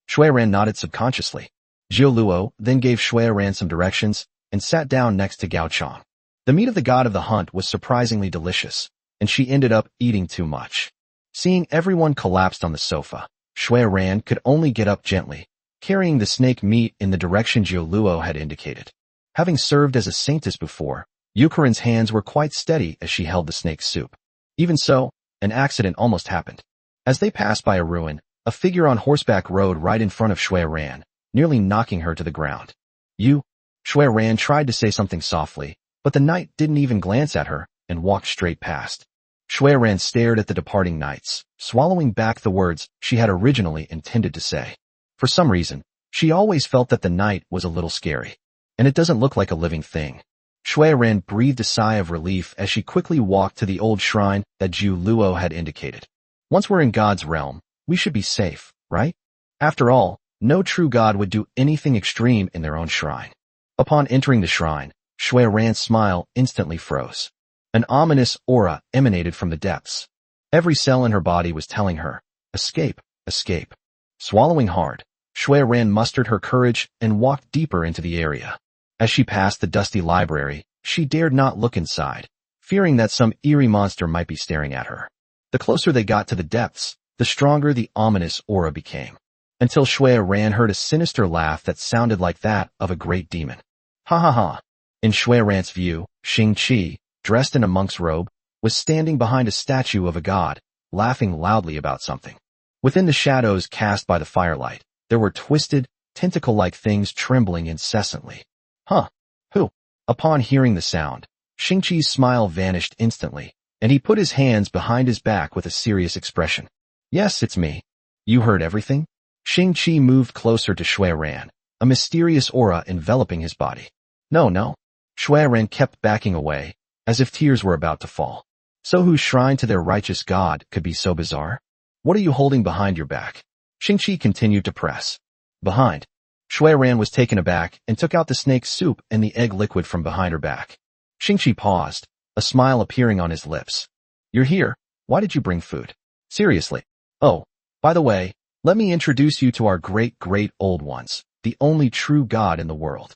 Shui Ran nodded subconsciously. Jiu Luo then gave Shui Ran some directions and sat down next to Gao Chong. The meat of the god of the hunt was surprisingly delicious, and she ended up eating too much. Seeing everyone collapsed on the sofa, Shui Ran could only get up gently, carrying the snake meat in the direction Jiu Luo had indicated. Having served as a saintess before, Yukarin's hands were quite steady as she held the snake soup. Even so, an accident almost happened. As they passed by a ruin, a figure on horseback rode right in front of Shui Ran, nearly knocking her to the ground. Shui Ran tried to say something softly, but the knight didn't even glance at her and walked straight past. Shui Ran stared at the departing knights, swallowing back the words she had originally intended to say. For some reason, she always felt that the knight was a little scary, and it doesn't look like a living thing. Shui Ran breathed a sigh of relief as she quickly walked to the old shrine that Jiu Luo had indicated. Once we're in God's realm, we should be safe, right? After all, no true god would do anything extreme in their own shrine. Upon entering the shrine, Shui Ran's smile instantly froze. An ominous aura emanated from the depths. Every cell in her body was telling her, escape, escape. Swallowing hard, Shui Ran mustered her courage and walked deeper into the area. As she passed the dusty library, she dared not look inside, fearing that some eerie monster might be staring at her. The closer they got to the depths, the stronger the ominous aura became, until Shui Ran heard a sinister laugh that sounded like that of a great demon. Ha ha ha. In Shui Ran's view, Xingqi, dressed in a monk's robe, was standing behind a statue of a god, laughing loudly about something. Within the shadows cast by the firelight, there were twisted, tentacle-like things trembling incessantly. Who? Upon hearing the sound, Xingqi's smile vanished instantly, and he put his hands behind his back with a serious expression. Yes, it's me. You heard everything? Xing-Chi moved closer to Shui Ran, a mysterious aura enveloping his body. No. Shui Ran kept backing away, as if tears were about to fall. So whose shrine to their righteous god could be so bizarre? What are you holding behind your back? Xing-Chi continued to press. Behind. Shui Ran was taken aback and took out the snake soup and the egg liquid from behind her back. Xing-Chi paused, a smile appearing on his lips. You're here. Why did you bring food? Seriously. Oh, by the way, let me introduce you to our great old ones, the only true god in the world.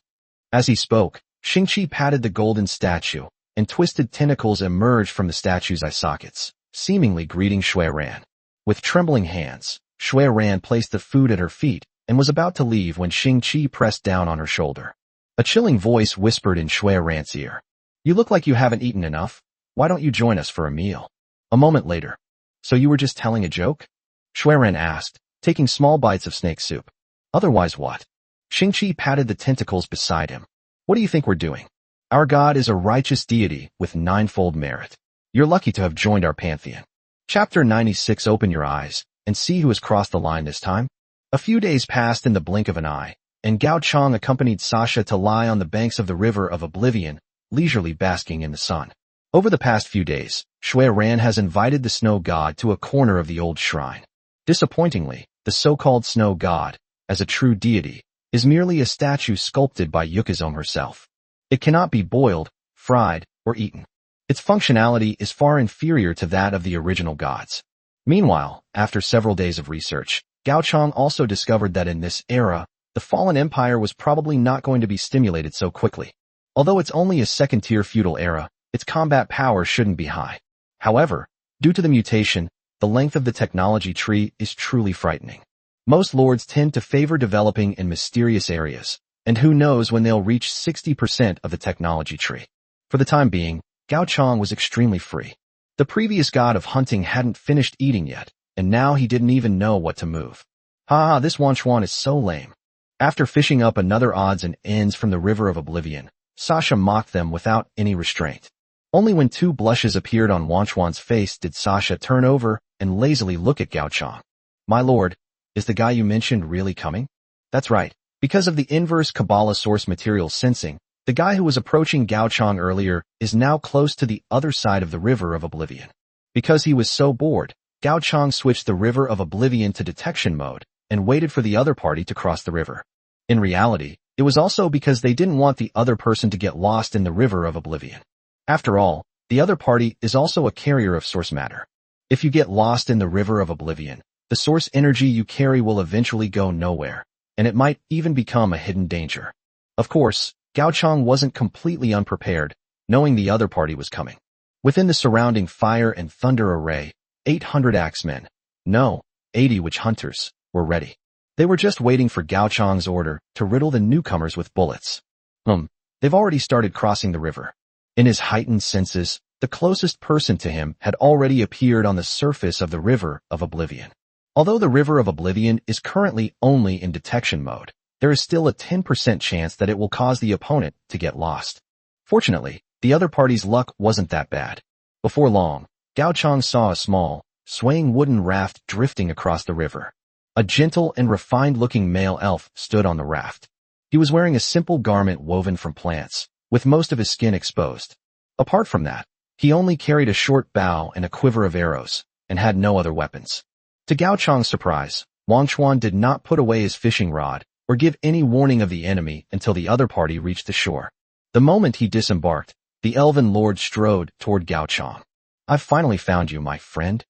As he spoke, Xing-Chi patted the golden statue, and twisted tentacles emerged from the statue's eye sockets, seemingly greeting Shui Ran. With trembling hands, Shui Ran placed the food at her feet and was about to leave when Xing-Chi pressed down on her shoulder. A chilling voice whispered in Shui Ran's ear. You look like you haven't eaten enough. Why don't you join us for a meal? A moment later. So you were just telling a joke? Shui Ran asked, taking small bites of snake soup. Otherwise what? Xing-Chi patted the tentacles beside him. What do you think we're doing? Our god is a righteous deity with ninefold merit. You're lucky to have joined our pantheon. Chapter 96. Open your eyes and see who has crossed the line this time. A few days passed in the blink of an eye, and Gao Chong accompanied Sasha to lie on the banks of the River of Oblivion, leisurely basking in the sun. Over the past few days, Shui Ran has invited the snow god to a corner of the old shrine. Disappointingly, the so-called snow god, as a true deity, is merely a statue sculpted by Yukazong herself. It cannot be boiled, fried, or eaten. Its functionality is far inferior to that of the original gods. Meanwhile, after several days of research, Gao Chong also discovered that in this era, the fallen empire was probably not going to be stimulated so quickly. Although it's only a second-tier feudal era, its combat power shouldn't be high. However, due to the mutation, the length of the technology tree is truly frightening. Most lords tend to favor developing in mysterious areas, and who knows when they'll reach 60% of the technology tree. For the time being, Gao Chong was extremely free. The previous god of hunting hadn't finished eating yet, and now he didn't even know what to move. This Wanchuan is so lame. After fishing up another odds and ends from the River of Oblivion, Sasha mocked them without any restraint. Only when two blushes appeared on Wanchuan's face did Sasha turn over and lazily look at Gao Chong. My lord, is the guy you mentioned really coming? That's right. Because of the inverse Kabbalah source material sensing, the guy who was approaching Gao Chong earlier is now close to the other side of the River of Oblivion. Because he was so bored, Gao Chong switched the River of Oblivion to detection mode and waited for the other party to cross the river. In reality, it was also because they didn't want the other person to get lost in the River of Oblivion. After all, the other party is also a carrier of source matter. If you get lost in the River of Oblivion, the source energy you carry will eventually go nowhere, and it might even become a hidden danger. Of course, Gao Chong wasn't completely unprepared, knowing the other party was coming. Within the surrounding fire and thunder array, 800 axemen, 80 witch hunters, were ready. They were just waiting for Gao Chong's order to riddle the newcomers with bullets. They've already started crossing the river. In his heightened senses, the closest person to him had already appeared on the surface of the River of Oblivion. Although the River of Oblivion is currently only in detection mode, there is still a 10% chance that it will cause the opponent to get lost. Fortunately, the other party's luck wasn't that bad. Before long, Gao Chong saw a small, swaying wooden raft drifting across the river. A gentle and refined-looking male elf stood on the raft. He was wearing a simple garment woven from plants, with most of his skin exposed. Apart from that, he only carried a short bow and a quiver of arrows, and had no other weapons. To Gao Chong's surprise, Wanchuan did not put away his fishing rod or give any warning of the enemy until the other party reached the shore. The moment he disembarked, the elven lord strode toward Gao Chong. I've finally found you, my friend.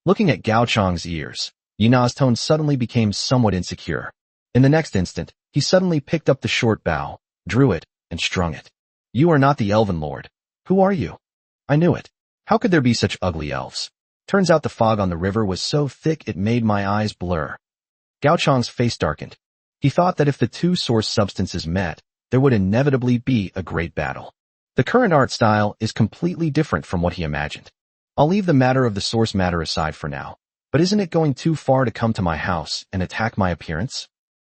Looking at Gao Chong's ears, Yina's tone suddenly became somewhat insecure. In the next instant, he suddenly picked up the short bow, drew it, and strung it. You are not the elven lord. Who are you? I knew it. How could there be such ugly elves? Turns out the fog on the river was so thick it made my eyes blur. Gao Chong's face darkened. He thought that if the two source substances met, there would inevitably be a great battle. The current art style is completely different from what he imagined. I'll leave the matter of the source matter aside for now, but isn't it going too far to come to my house and attack my appearance?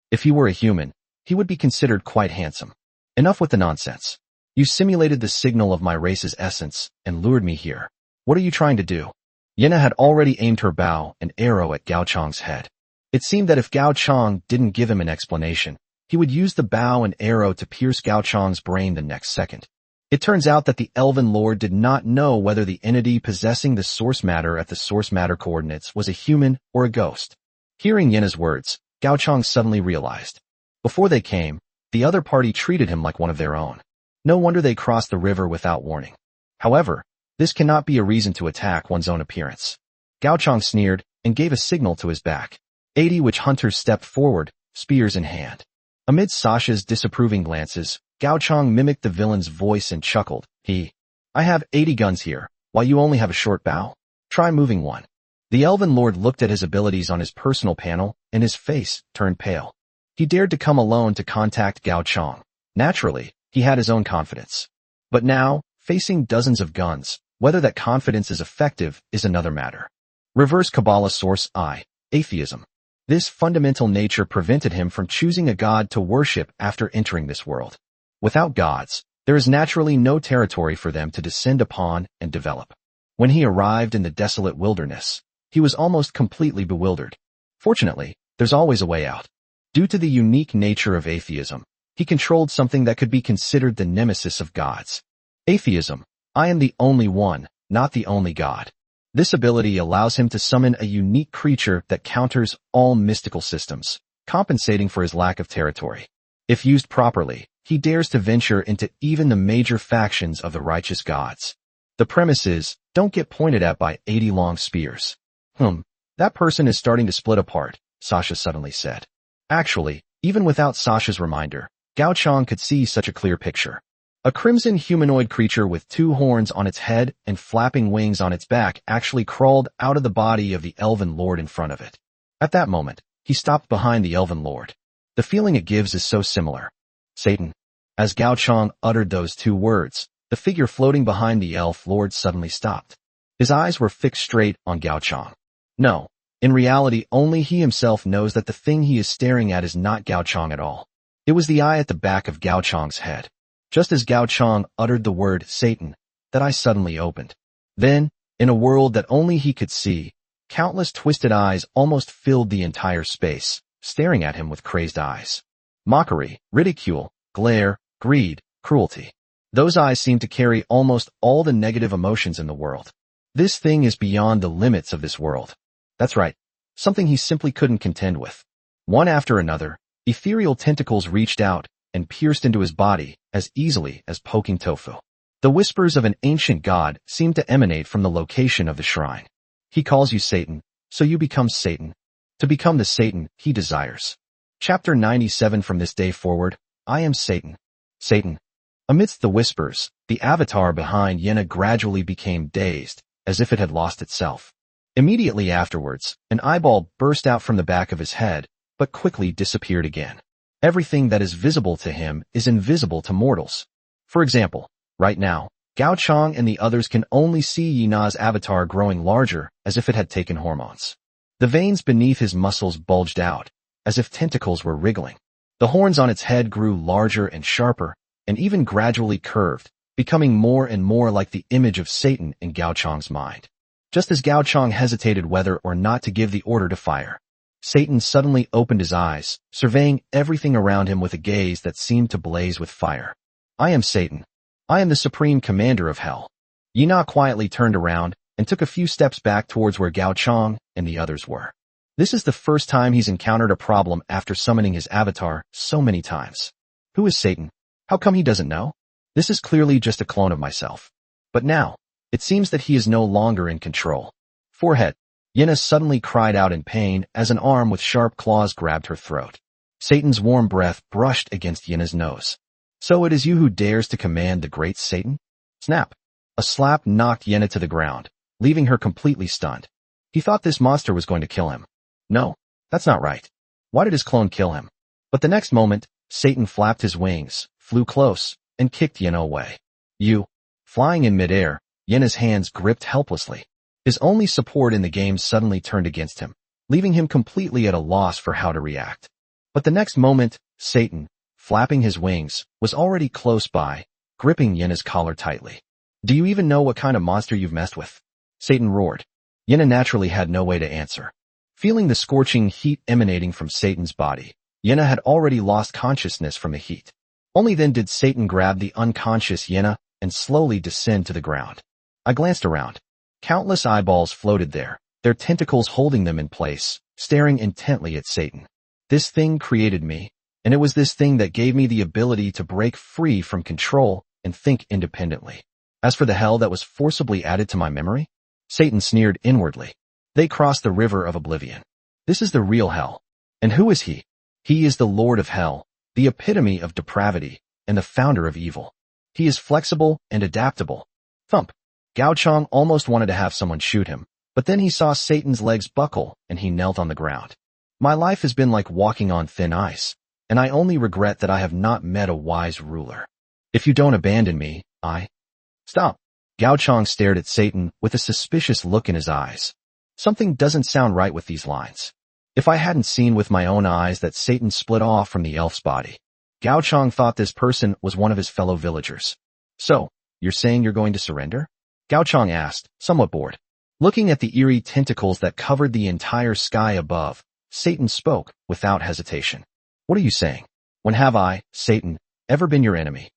If he were a human, he would be considered quite handsome. Enough with the nonsense. You simulated the signal of my race's essence and lured me here. What are you trying to do? Yena had already aimed her bow and arrow at Gao Chong's head. It seemed that if Gao Chang didn't give him an explanation, he would use the bow and arrow to pierce Gao Chang's brain the next second. It turns out that the Elven Lord did not know whether the entity possessing the source matter at the source matter coordinates was a human or a ghost. Hearing Yena's words, Gao Chang suddenly realized. Before they came, the other party treated him like one of their own. No wonder they crossed the river without warning. However, this cannot be a reason to attack one's own appearance. Gao Chang sneered and gave a signal to his back. 80 witch hunters stepped forward, spears in hand. Amid Sasha's disapproving glances, Gao Chang mimicked the villain's voice and chuckled. I have 80 guns here, while you only have a short bow. Try moving one. The Elven Lord looked at his abilities on his personal panel, and his face turned pale. He dared to come alone to contact Gao Chang. Naturally, he had his own confidence. But now, facing dozens of guns, whether that confidence is effective is another matter. Reverse Kabbalah Source I. Atheism. This fundamental nature prevented him from choosing a god to worship after entering this world. Without gods, there is naturally no territory for them to descend upon and develop. When he arrived in the desolate wilderness, he was almost completely bewildered. Fortunately, there's always a way out. Due to the unique nature of atheism, he controlled something that could be considered the nemesis of gods. Atheism. I am the only one, not the only god. This ability allows him to summon a unique creature that counters all mystical systems, compensating for his lack of territory. If used properly, he dares to venture into even the major factions of the righteous gods. The premise is, don't get pointed at by 80 long spears. That person is starting to split apart, Sasha suddenly said. Actually, even without Sasha's reminder, Gao Chang could see such a clear picture. A crimson humanoid creature with 2 horns on its head and flapping wings on its back actually crawled out of the body of the Elven Lord in front of it. At that moment, he stopped behind the Elven Lord. The feeling it gives is so similar. Satan. As Gao Chang uttered those 2 words, the figure floating behind the Elf Lord suddenly stopped. His eyes were fixed straight on Gao Chang. No, in reality only he himself knows that the thing he is staring at is not Gao Chang at all. It was the eye at the back of Gao Chang's head. Just as Gao Chang uttered the word Satan, that eye suddenly opened. Then, in a world that only he could see, countless twisted eyes almost filled the entire space, staring at him with crazed eyes. Mockery, ridicule, glare, greed, cruelty. Those eyes seemed to carry almost all the negative emotions in the world. This thing is beyond the limits of this world. That's right, something he simply couldn't contend with. One after another, ethereal tentacles reached out and pierced into his body as easily as poking tofu. The whispers of an ancient god seemed to emanate from the location of the shrine. He calls you Satan, so you become Satan. To become the Satan he desires. Chapter 97. From this day forward, I am Satan. Satan. Amidst the whispers, the avatar behind Yena gradually became dazed, as if it had lost itself. Immediately afterwards, an eyeball burst out from the back of his head, but quickly disappeared again. Everything that is visible to him is invisible to mortals. For example, right now, Gao Chang and the others can only see Yena's avatar growing larger as if it had taken hormones. The veins beneath his muscles bulged out, as if tentacles were wriggling. The horns on its head grew larger and sharper, and even gradually curved, becoming more and more like the image of Satan in Gao Chang's mind. Just as Gao Chang hesitated whether or not to give the order to fire, Satan suddenly opened his eyes, surveying everything around him with a gaze that seemed to blaze with fire. I am Satan. I am the supreme commander of hell. Yena quietly turned around and took a few steps back towards where Gao Chang and the others were. This is the first time he's encountered a problem after summoning his avatar so many times. Who is Satan? How come he doesn't know? This is clearly just a clone of myself. But now, it seems that he is no longer in control. Forehead. Yena suddenly cried out in pain as an arm with sharp claws grabbed her throat. Satan's warm breath brushed against Yena's nose. So it is you who dares to command the great Satan? Snap. A slap knocked Yena to the ground, leaving her completely stunned. He thought this monster was going to kill him. No, that's not right. Why did his clone kill him? But the next moment, Satan flapped his wings, flew close, and kicked Yena away. You. Flying in midair, Yena's hands gripped helplessly. His only support in the game suddenly turned against him, leaving him completely at a loss for how to react. But the next moment, Satan, flapping his wings, was already close by, gripping Yena's collar tightly. Do you even know what kind of monster you've messed with? Satan roared. Yena naturally had no way to answer. Feeling the scorching heat emanating from Satan's body, Yenna had already lost consciousness from the heat. Only then did Satan grab the unconscious Yenna and slowly descend to the ground. I glanced around. Countless eyeballs floated there, their tentacles holding them in place, staring intently at Satan. This thing created me, and it was this thing that gave me the ability to break free from control and think independently. As for the hell that was forcibly added to my memory, Satan sneered inwardly. They crossed the river of oblivion. This is the real hell. And who is he? He is the Lord of Hell, the epitome of depravity, and the founder of evil. He is flexible and adaptable. Thump. Gao Chong almost wanted to have someone shoot him, but then he saw Satan's legs buckle and he knelt on the ground. My life has been like walking on thin ice, and I only regret that I have not met a wise ruler. If you don't abandon me, I... Stop. Gao Chong stared at Satan with a suspicious look in his eyes. Something doesn't sound right with these lines. If I hadn't seen with my own eyes that Satan split off from the elf's body, Gao Chong thought this person was one of his fellow villagers. So, you're saying you're going to surrender? Gao Chong asked, somewhat bored. Looking at the eerie tentacles that covered the entire sky above, Satan spoke without hesitation. What are you saying? When have I, Satan, ever been your enemy?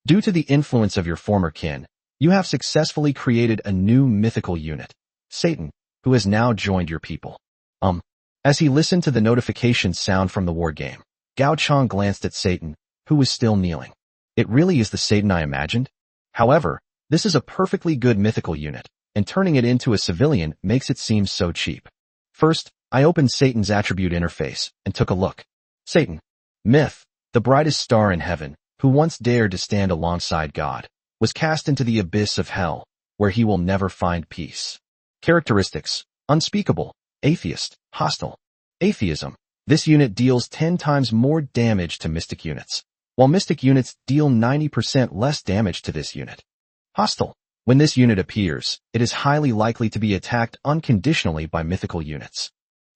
Due to the influence of your former kin, you have successfully created a new mythical unit, Satan, who has now joined your people. As he listened to the notification sound from the war game, Gao Chong glanced at Satan, who was still kneeling. It really is the Satan I imagined? However, this is a perfectly good mythical unit, and turning it into a civilian makes it seem so cheap. First, I opened Satan's attribute interface and took a look. Satan, myth, the brightest star in heaven, who once dared to stand alongside God, was cast into the abyss of hell, where he will never find peace. Characteristics: unspeakable, atheist, hostile. Atheism. This unit deals 10 times more damage to mystic units, while mystic units deal 90% less damage to this unit. Hostile. When this unit appears, it is highly likely to be attacked unconditionally by mythical units.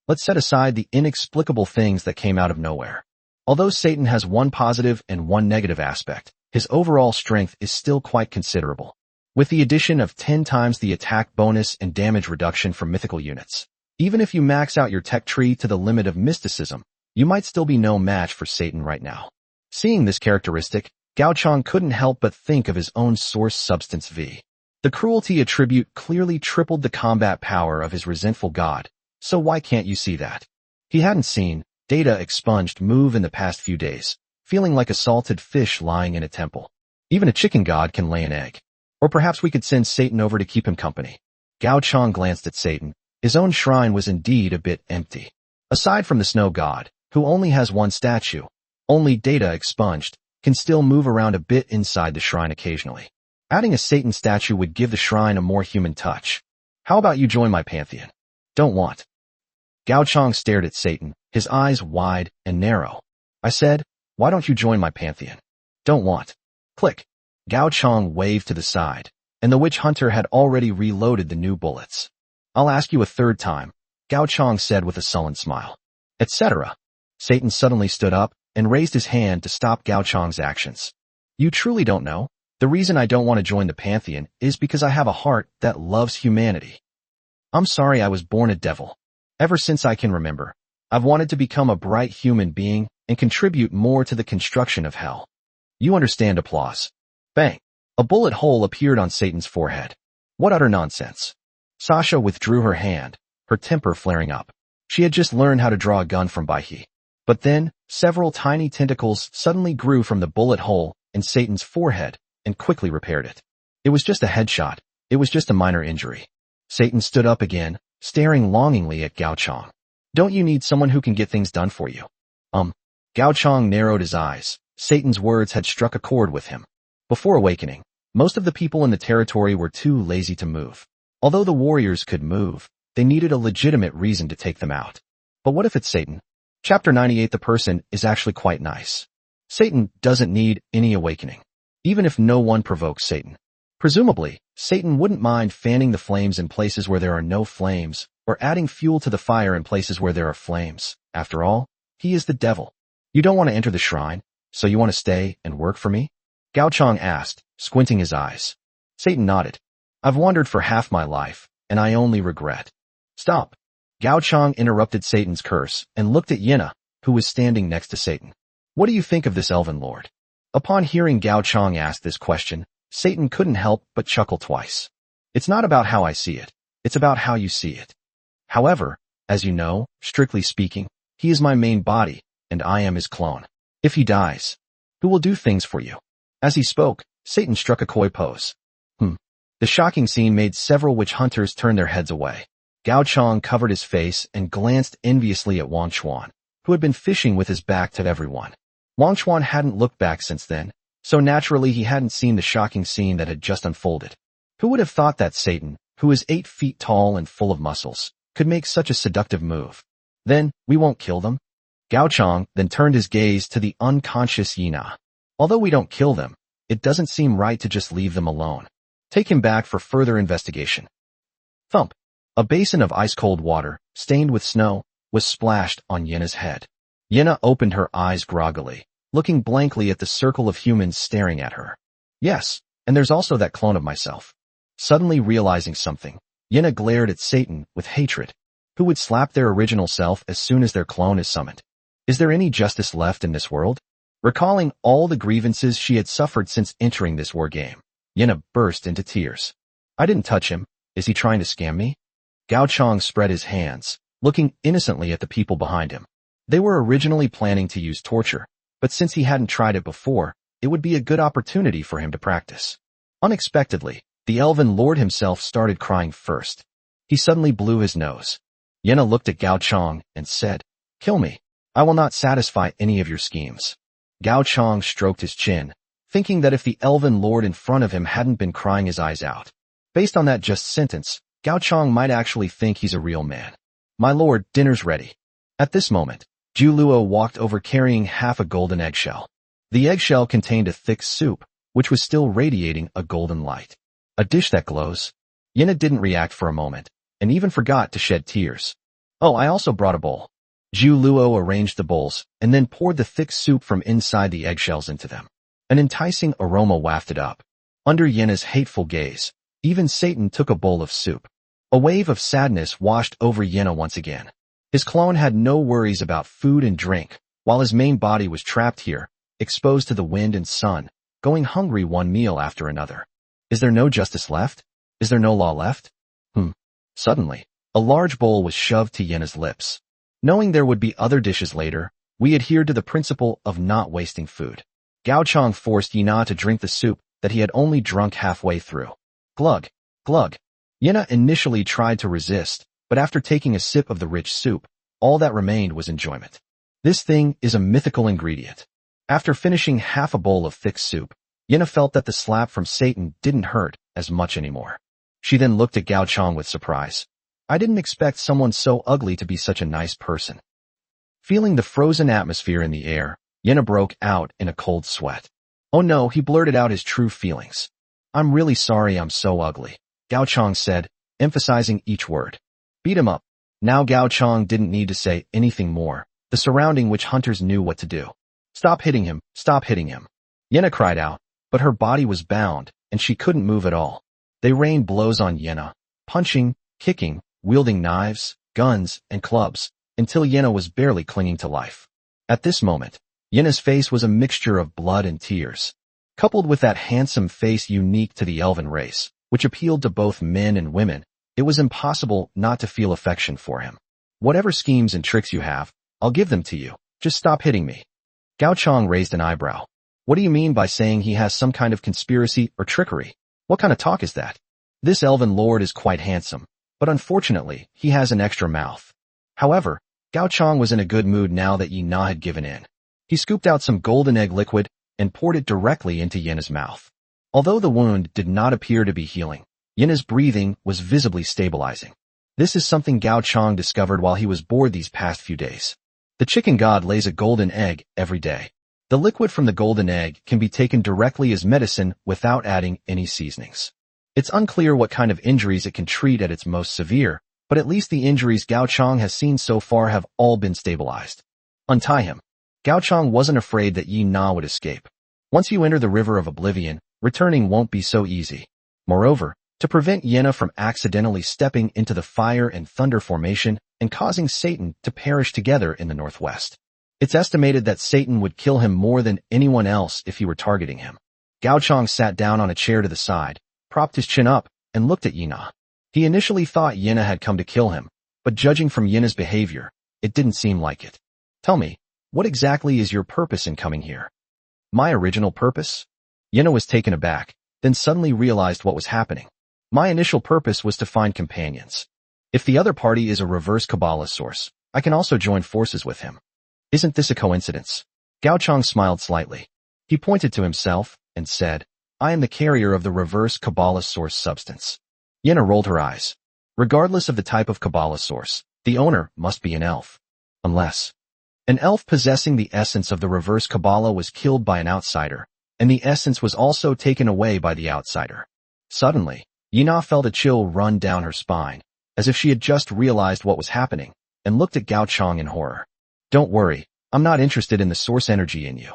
Let's set aside the inexplicable things that came out of nowhere. Although Satan has one positive and one negative aspect, his overall strength is still quite considerable. With the addition of 10 times the attack bonus and damage reduction from mythical units, even if you max out your tech tree to the limit of mysticism, you might still be no match for Satan right now. Seeing this characteristic, Gao Chong couldn't help but think of his own source substance V. The cruelty attribute clearly tripled the combat power of his resentful god, so why can't you see that? He hadn't seen data expunged move in the past few days, feeling like a salted fish lying in a temple. Even a chicken god can lay an egg. Or perhaps we could send Satan over to keep him company. Gao Chong glanced at Satan. His own shrine was indeed a bit empty. Aside from the snow god, who only has one statue, only data expunged, can still move around a bit inside the shrine occasionally. Adding a Satan statue would give the shrine a more human touch. How about you join my pantheon? Don't want. Gao Chong stared at Satan, his eyes wide and narrow. I said, why don't you join my pantheon? Don't want. Click. Gao Chong waved to the side, and the witch hunter had already reloaded the new bullets. I'll ask you a third time, Gao Chong said with a sullen smile. Etc. Satan suddenly stood up and raised his hand to stop Gao Chong's actions. You truly don't know? The reason I don't want to join the pantheon is because I have a heart that loves humanity. I'm sorry I was born a devil. Ever since I can remember, I've wanted to become a bright human being and contribute more to the construction of hell. You understand? Applause. Bang. A bullet hole appeared on Satan's forehead. What utter nonsense. Sasha withdrew her hand, her temper flaring up. She had just learned how to draw a gun from Baihe. But then, several tiny tentacles suddenly grew from the bullet hole in Satan's forehead and quickly repaired it. It was just a headshot. It was just a minor injury. Satan stood up again, staring longingly at Gao Chong. Don't you need someone who can get things done for you? Gao Chong narrowed his eyes. Satan's words had struck a chord with him. Before awakening, most of the people in the territory were too lazy to move. Although the warriors could move, they needed a legitimate reason to take them out. But what if it's Satan? Chapter 98. The person is actually quite nice. Satan doesn't need any awakening, even if no one provokes Satan. Presumably, Satan wouldn't mind fanning the flames in places where there are no flames, or adding fuel to the fire in places where there are flames. After all, he is the devil. You don't want to enter the shrine, so you want to stay and work for me? Gao Chong asked, squinting his eyes. Satan nodded. I've wandered for half my life, and I only regret. Stop. Gao Chang interrupted Satan's curse and looked at Yina, who was standing next to Satan. What do you think of this elven lord? Upon hearing Gao Chang ask this question, Satan couldn't help but chuckle twice. It's not about how I see it. It's about how you see it. However, as you know, strictly speaking, he is my main body, and I am his clone. If he dies, who will do things for you? As he spoke, Satan struck a koi pose. The shocking scene made several witch hunters turn their heads away. Gao Chang covered his face and glanced enviously at Wang Chuan, who had been fishing with his back to everyone. Wang Chuan hadn't looked back since then, so naturally he hadn't seen the shocking scene that had just unfolded. Who would have thought that Satan, who is 8 feet tall and full of muscles, could make such a seductive move? Then, we won't kill them? Gao Chang then turned his gaze to the unconscious Yina. Although we don't kill them, it doesn't seem right to just leave them alone. Take him back for further investigation. Thump. A basin of ice-cold water, stained with snow, was splashed on Yina's head. Yina opened her eyes groggily, looking blankly at the circle of humans staring at her. Yes, and there's also that clone of myself. Suddenly realizing something, Yina glared at Satan with hatred. Who would slap their original self as soon as their clone is summoned? Is there any justice left in this world? Recalling all the grievances she had suffered since entering this war game, Yina burst into tears. I didn't touch him. Is he trying to scam me? Gao Chang spread his hands, looking innocently at the people behind him. They were originally planning to use torture, but since he hadn't tried it before, it would be a good opportunity for him to practice. Unexpectedly, the elven lord himself started crying first. He suddenly blew his nose. Yina looked at Gao Chang and said, "Kill me. I will not satisfy any of your schemes." Gao Chang stroked his chin, thinking that if the elven lord in front of him hadn't been crying his eyes out. Based on that just sentence, Gao Chang might actually think he's a real man. My lord, dinner's ready. At this moment, Zhu Luo walked over carrying half a golden eggshell. The eggshell contained a thick soup, which was still radiating a golden light. A dish that glows. Yina didn't react for a moment, and even forgot to shed tears. Oh, I also brought a bowl. Zhu Luo arranged the bowls, and then poured the thick soup from inside the eggshells into them. An enticing aroma wafted up. Under Yina's hateful gaze, even Satan took a bowl of soup. A wave of sadness washed over Yina once again. His clone had no worries about food and drink, while his main body was trapped here, exposed to the wind and sun, going hungry one meal after another. Is there no justice left? Is there no law left? Suddenly, a large bowl was shoved to Yina's lips. Knowing there would be other dishes later, we adhered to the principle of not wasting food. Gao Chang forced Yina to drink the soup that he had only drunk halfway through. Glug, glug. Yina initially tried to resist, but after taking a sip of the rich soup, all that remained was enjoyment. This thing is a mythical ingredient. After finishing half a bowl of thick soup, Yina felt that the slap from Satan didn't hurt as much anymore. She then looked at Gao Chang with surprise. I didn't expect someone so ugly to be such a nice person. Feeling the frozen atmosphere in the air, Yina broke out in a cold sweat. Oh no, he blurted out his true feelings. I'm really sorry I'm so ugly, Gao Chang said, emphasizing each word. Beat him up. Now Gao Chang didn't need to say anything more. The surrounding witch hunters knew what to do. Stop hitting him, stop hitting him. Yina cried out, but her body was bound, and she couldn't move at all. They rained blows on Yina, punching, kicking, wielding knives, guns, and clubs, until Yina was barely clinging to life. At this moment, Yina's face was a mixture of blood and tears. Coupled with that handsome face unique to the elven race, which appealed to both men and women, it was impossible not to feel affection for him. Whatever schemes and tricks you have, I'll give them to you. Just stop hitting me. Gao Chang raised an eyebrow. What do you mean by saying he has some kind of conspiracy or trickery? What kind of talk is that? This elven lord is quite handsome, but unfortunately, he has an extra mouth. However, Gao Chang was in a good mood now that Yina had given in. He scooped out some golden egg liquid and poured it directly into Yina's mouth. Although the wound did not appear to be healing, Yina's breathing was visibly stabilizing. This is something Gao Chang discovered while he was bored these past few days. The chicken god lays a golden egg every day. The liquid from the golden egg can be taken directly as medicine without adding any seasonings. It's unclear what kind of injuries it can treat at its most severe, but at least the injuries Gao Chang has seen so far have all been stabilized. Untie him. Gao Chang wasn't afraid that Yina would escape. Once you enter the river of oblivion, returning won't be so easy. Moreover, to prevent Yenna from accidentally stepping into the fire and thunder formation and causing Satan to perish together in the northwest. It's estimated that Satan would kill him more than anyone else if he were targeting him. Gao Chong sat down on a chair to the side, propped his chin up, and looked at Yenna. He initially thought Yenna had come to kill him, but judging from Yenna's behavior, it didn't seem like it. Tell me, what exactly is your purpose in coming here? My original purpose? Yenna was taken aback, then suddenly realized what was happening. My initial purpose was to find companions. If the other party is a reverse Kabbalah source, I can also join forces with him. Isn't this a coincidence? Gao Chong smiled slightly. He pointed to himself and said, I am the carrier of the reverse Kabbalah source substance. Yenna rolled her eyes. Regardless of the type of Kabbalah source, the owner must be an elf. Unless an elf possessing the essence of the reverse Kabbalah was killed by an outsider, and the essence was also taken away by the outsider. Suddenly, Yenna felt a chill run down her spine, as if she had just realized what was happening, and looked at Gao Chong in horror. Don't worry, I'm not interested in the source energy in you.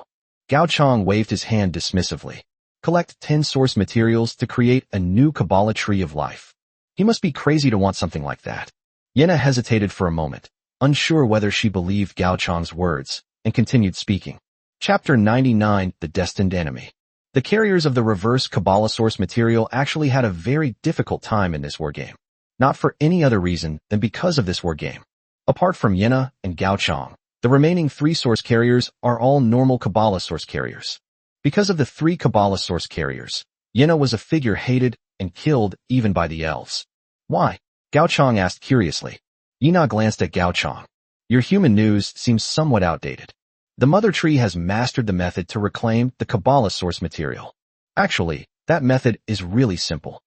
Gao Chong waved his hand dismissively. Collect 10 source materials to create a new Kabbalah tree of life. He must be crazy to want something like that. Yenna hesitated for a moment, unsure whether she believed Gao Chong's words, and continued speaking. Chapter 99, The Destined Enemy. The carriers of the reverse Kabbalah source material actually had a very difficult time in this wargame. Not for any other reason than because of this wargame. Apart from Yenna and Gao Chong, the remaining 3 source carriers are all normal Kabbalah source carriers. Because of the 3 Kabbalah source carriers, Yenna was a figure hated and killed even by the elves. Why? Gao Chong asked curiously. Yenna glanced at Gao Chong. Your human news seems somewhat outdated. The mother tree has mastered the method to reclaim the Kabbalah source material. Actually, that method is really simple.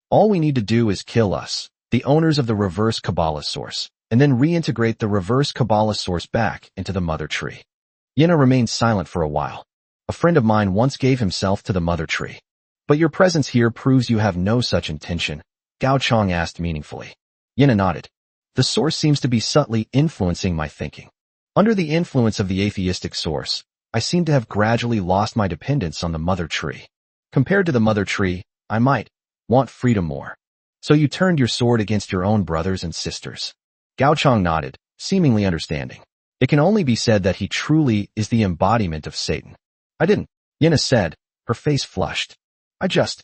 All we need to do is kill us, the owners of the reverse Kabbalah source, and then reintegrate the reverse Kabbalah source back into the mother tree. Yenna remained silent for a while. A friend of mine once gave himself to the mother tree. But your presence here proves you have no such intention, Gao Chong asked meaningfully. Yenna nodded. The source seems to be subtly influencing my thinking. Under the influence of the atheistic source, I seem to have gradually lost my dependence on the mother tree. Compared to the mother tree, I might want freedom more. So you turned your sword against your own brothers and sisters. Gao Chong nodded, seemingly understanding. It can only be said that he truly is the embodiment of Satan. I didn't, Yenna said, her face flushed. I just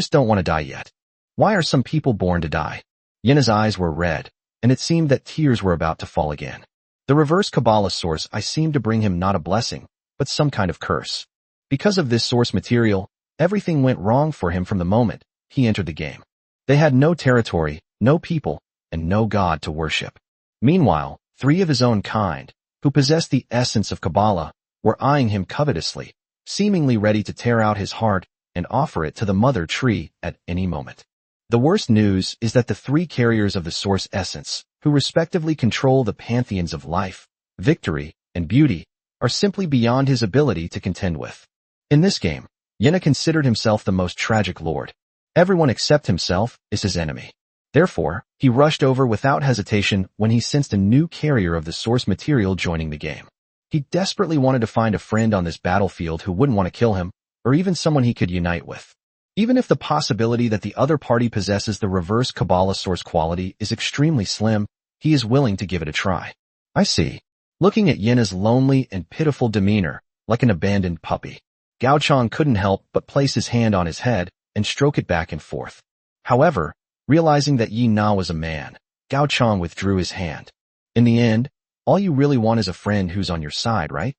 don't want to die yet. Why are some people born to die? Yenna's eyes were red, and it seemed that tears were about to fall again. The reverse Kabbalah source I seemed to bring him not a blessing, but some kind of curse. Because of this source material, everything went wrong for him from the moment he entered the game. They had no territory, no people, and no god to worship. Meanwhile, 3 of his own kind, who possessed the essence of Kabbalah, were eyeing him covetously, seemingly ready to tear out his heart and offer it to the mother tree at any moment. The worst news is that the 3 carriers of the source essence, who respectively control the pantheons of life, victory, and beauty, are simply beyond his ability to contend with. In this game, Yenna considered himself the most tragic lord. Everyone except himself is his enemy. Therefore, he rushed over without hesitation when he sensed a new carrier of the source material joining the game. He desperately wanted to find a friend on this battlefield who wouldn't want to kill him, or even someone he could unite with. Even if the possibility that the other party possesses the reverse Kabbalah source quality is extremely slim, he is willing to give it a try. I see. Looking at Yenna's lonely and pitiful demeanor, like an abandoned puppy, Gao Chong couldn't help but place his hand on his head and stroke it back and forth. However, realizing that Yenna was a man, Gao Chong withdrew his hand. In the end, all you really want is a friend who's on your side, right?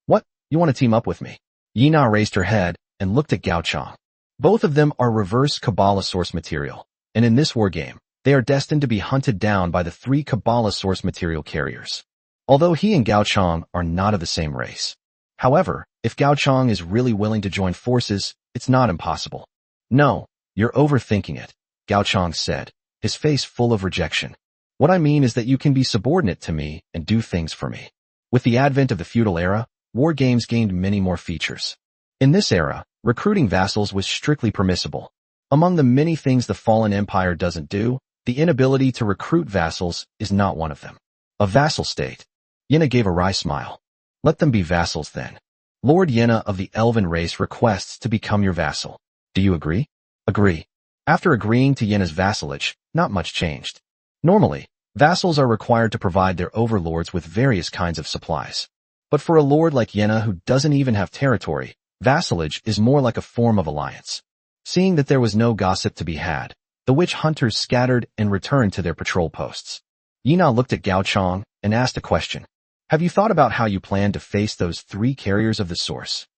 What? You want to team up with me? Yenna raised her head and looked at Gao Chong. Both of them are reverse Kabbalah source material, and in this wargame, they are destined to be hunted down by the 3 Kabbalah source material carriers. Although he and Gao Chong are not of the same race. However, if Gao Chong is really willing to join forces, it's not impossible. No, you're overthinking it, Gao Chong said, his face full of rejection. What I mean is that you can be subordinate to me and do things for me. With the advent of the feudal era, war games gained many more features. In this era, recruiting vassals was strictly permissible. Among the many things the fallen empire doesn't do, the inability to recruit vassals is not one of them. A vassal state. Yenna gave a wry smile. Let them be vassals then. Lord Yenna of the elven race requests to become your vassal. Do you agree? Agree. After agreeing to Yena's vassalage, not much changed. Normally, vassals are required to provide their overlords with various kinds of supplies. But for a lord like Yena who doesn't even have territory, vassalage is more like a form of alliance. Seeing that there was no gossip to be had, the witch hunters scattered and returned to their patrol posts. Yena looked at Gao Chong and asked a question. Have you thought about how you plan to face those 3 carriers of the source?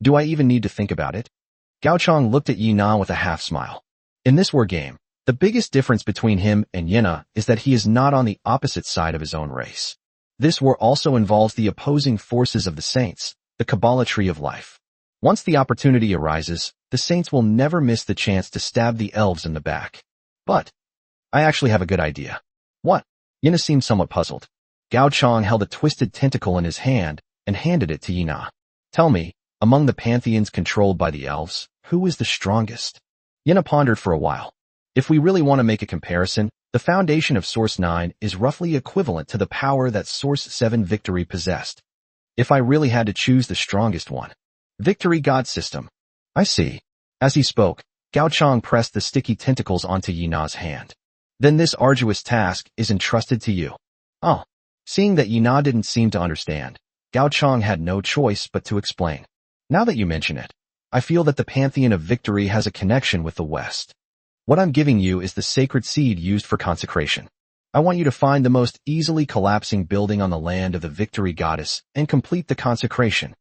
Do I even need to think about it? Gao Chong looked at Yena with a half smile. In this war game, the biggest difference between him and Yena is that he is not on the opposite side of his own race. This war also involves the opposing forces of the saints, the Kabbalah tree of life. Once the opportunity arises, the saints will never miss the chance to stab the elves in the back. But I actually have a good idea. What? Yena seemed somewhat puzzled. Gao Chong held a twisted tentacle in his hand and handed it to Yena. Tell me, among the pantheons controlled by the elves, who is the strongest? Yena pondered for a while. If we really want to make a comparison, the foundation of Source 9 is roughly equivalent to the power that Source 7 Victory possessed. If I really had to choose the strongest one. Victory God System. I see. As he spoke, Gao Chong pressed the sticky tentacles onto Yena's hand. Then this arduous task is entrusted to you. Oh. Seeing that Yena didn't seem to understand, Gao Chong had no choice but to explain. Now that you mention it, I feel that the Pantheon of Victory has a connection with the West. What I'm giving you is the sacred seed used for consecration. I want you to find the most easily collapsing building on the land of the Victory Goddess and complete the consecration.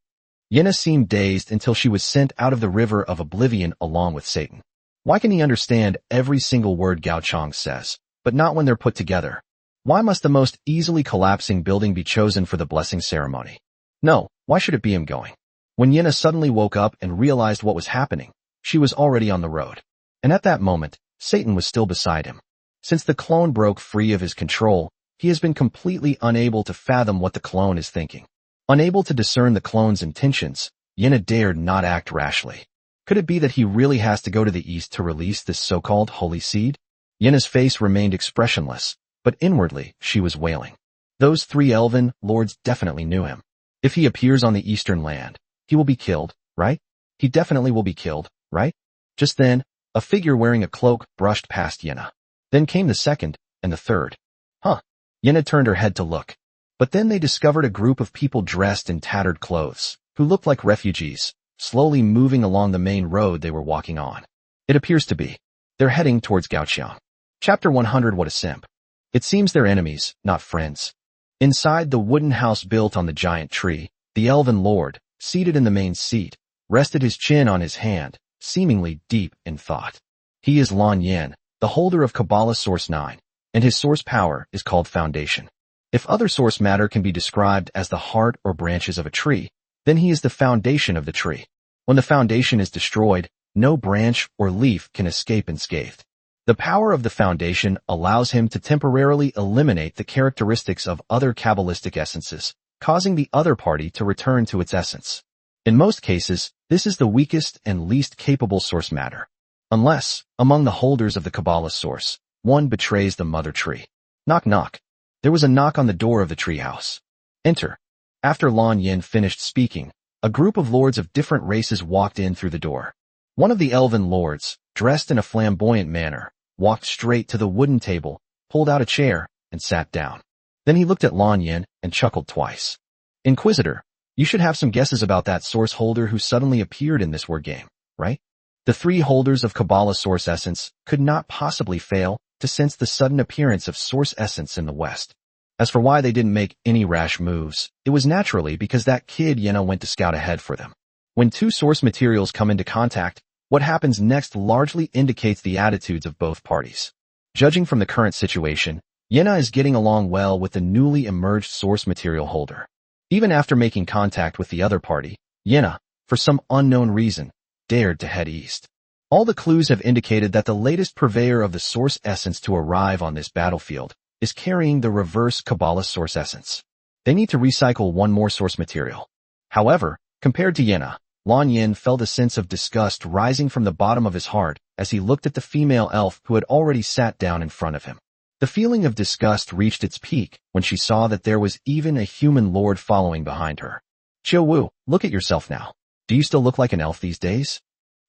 Yena seemed dazed until she was sent out of the river of oblivion along with Satan. Why can he understand every single word Gao Chong says, but not when they're put together? Why must the most easily collapsing building be chosen for the blessing ceremony? No, why should it be him going? When Yena suddenly woke up and realized what was happening, she was already on the road. And at that moment, Satan was still beside him. Since the clone broke free of his control, he has been completely unable to fathom what the clone is thinking. Unable to discern the clone's intentions, Yena dared not act rashly. Could it be that he really has to go to the east to release this so-called holy seed? Yena's face remained expressionless, but inwardly she was wailing. Those 3 elven lords definitely knew him. If he appears on the eastern land, he will be killed, right? He definitely will be killed, right? Just then, a figure wearing a cloak brushed past Yena. Then came the second, and the third. Huh. Yena turned her head to look. But then they discovered a group of people dressed in tattered clothes, who looked like refugees, slowly moving along the main road they were walking on. It appears to be. They're heading towards Gaoqiang. Chapter 100. What a simp. It seems they're enemies, not friends. Inside the wooden house built on the giant tree, the elven lord, seated in the main seat, rested his chin on his hand, seemingly deep in thought. He is Lan Yin, the holder of Kabbalah Source 9, and his source power is called Foundation. If other source matter can be described as the heart or branches of a tree, then he is the foundation of the tree. When the foundation is destroyed, no branch or leaf can escape unscathed. The power of the foundation allows him to temporarily eliminate the characteristics of other Kabbalistic essences, causing the other party to return to its essence. In most cases, this is the weakest and least capable source matter. Unless, among the holders of the Kabbalah source, one betrays the mother tree. Knock knock. There was a knock on the door of the treehouse. Enter. After Lan Yin finished speaking, a group of lords of different races walked in through the door. One of the elven lords, dressed in a flamboyant manner, walked straight to the wooden table, pulled out a chair, and sat down. Then he looked at Lan Yin and chuckled twice. Inquisitor, you should have some guesses about that source holder who suddenly appeared in this war game, right? The 3 holders of Kabbalah source essence could not possibly fail to sense the sudden appearance of source essence in the West. As for why they didn't make any rash moves, it was naturally because that kid Yena went to scout ahead for them. When 2 source materials come into contact, what happens next largely indicates the attitudes of both parties. Judging from the current situation, Yena is getting along well with the newly emerged source material holder. Even after making contact with the other party, Yena, for some unknown reason, dared to head east. All the clues have indicated that the latest purveyor of the source essence to arrive on this battlefield is carrying the reverse Kabbalah source essence. They need to recycle one more source material. However, compared to Yena, Lan Yin felt a sense of disgust rising from the bottom of his heart as he looked at the female elf who had already sat down in front of him. The feeling of disgust reached its peak when she saw that there was even a human lord following behind her. Qiu Wu, look at yourself now. Do you still look like an elf these days?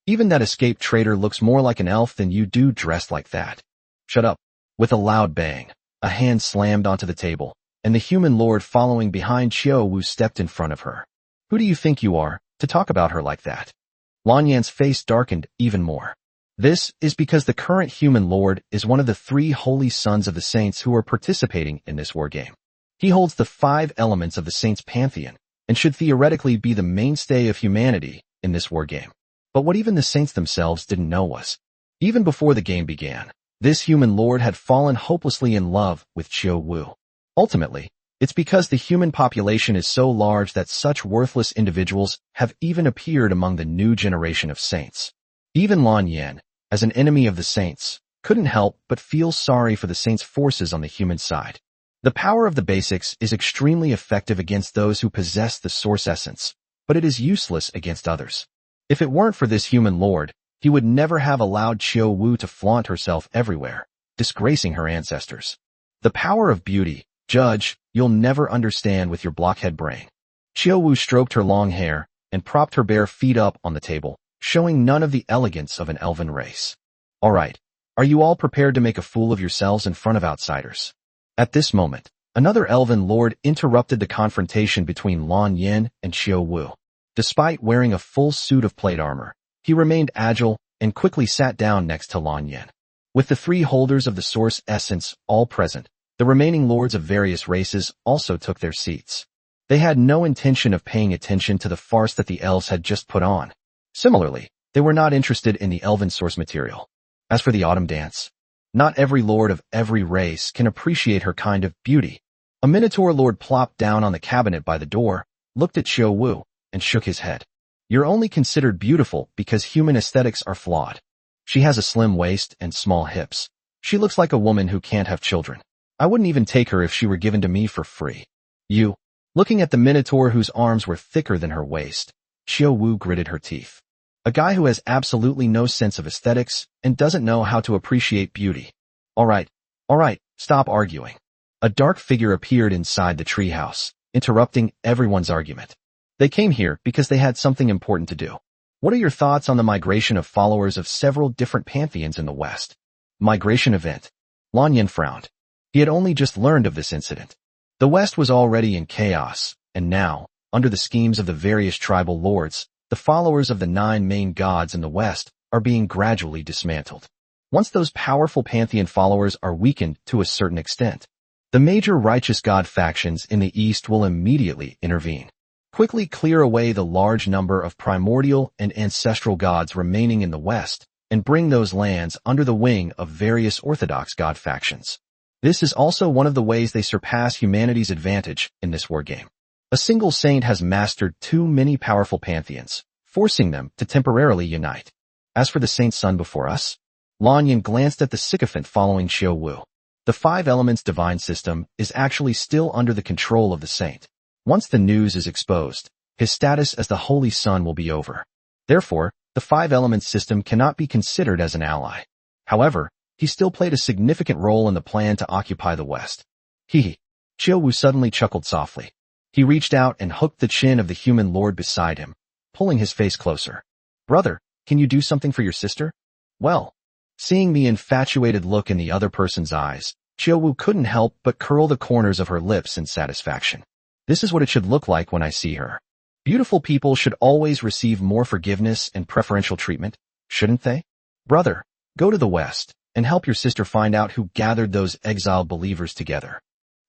Even that escaped traitor looks more like an elf than you do dressed like that. Shut up. With a loud bang, a hand slammed onto the table, and the human lord following behind Xiao Wu stepped in front of her. Who do you think you are, to talk about her like that? Lan Yan's face darkened even more. This is because the current human lord is one of the 3 holy sons of the saints who are participating in this war game. He holds the 5 elements of the saints' pantheon, and should theoretically be the mainstay of humanity in this war game. But what even the saints themselves didn't know was, even before the game began, this human lord had fallen hopelessly in love with Xiao Wu. Ultimately, it's because the human population is so large that such worthless individuals have even appeared among the new generation of saints. Even Lan Yan, as an enemy of the saints, couldn't help but feel sorry for the saints' forces on the human side. The power of the basics is extremely effective against those who possess the source essence, but it is useless against others. If it weren't for this human lord, he would never have allowed Xiao Wu to flaunt herself everywhere, disgracing her ancestors. The power of beauty, Judge, you'll never understand with your blockhead brain. Xiao Wu stroked her long hair and propped her bare feet up on the table, showing none of the elegance of an elven race. All right, are you all prepared to make a fool of yourselves in front of outsiders? At this moment, another elven lord interrupted the confrontation between Lan Yan and Xiao Wu. Despite wearing a full suit of plate armor, he remained agile and quickly sat down next to Lan Yan. With the 3 holders of the source essence all present, the remaining lords of various races also took their seats. They had no intention of paying attention to the farce that the elves had just put on. Similarly, they were not interested in the elven source material. As for the autumn dance, not every lord of every race can appreciate her kind of beauty. A Minotaur lord plopped down on the cabinet by the door, looked at Xiao Wu, and shook his head. You're only considered beautiful because human aesthetics are flawed. She has a slim waist and small hips. She looks like a woman who can't have children. I wouldn't even take her if she were given to me for free. You. Looking at the Minotaur whose arms were thicker than her waist, Xiao Wu gritted her teeth. A guy who has absolutely no sense of aesthetics and doesn't know how to appreciate beauty. All right, stop arguing. A dark figure appeared inside the treehouse, interrupting everyone's argument. They came here because they had something important to do. What are your thoughts on the migration of followers of several different pantheons in the West? Migration event. Lan Yan frowned. He had only just learned of this incident. The West was already in chaos, and now, under the schemes of the various tribal lords, the followers of the 9 main gods in the West are being gradually dismantled. Once those powerful pantheon followers are weakened to a certain extent, the major righteous god factions in the East will immediately intervene. Quickly clear away the large number of primordial and ancestral gods remaining in the West, and bring those lands under the wing of various orthodox god factions. This is also one of the ways they surpass humanity's advantage in this wargame. A single saint has mastered too many powerful pantheons, forcing them to temporarily unite. As for the saint's son before us, Lan Yan glanced at the sycophant following Xiao Wu. The 5 elements divine system is actually still under the control of the saint. Once the news is exposed, his status as the holy son will be over. Therefore, the 5 elements system cannot be considered as an ally. However, he still played a significant role in the plan to occupy the West. Xiao Wu suddenly chuckled softly. He reached out and hooked the chin of the human lord beside him, pulling his face closer. Brother, can you do something for your sister? Well, seeing the infatuated look in the other person's eyes, Xiao Wu couldn't help but curl the corners of her lips in satisfaction. This is what it should look like when I see her. Beautiful people should always receive more forgiveness and preferential treatment, shouldn't they? Brother, go to the West and help your sister find out who gathered those exiled believers together.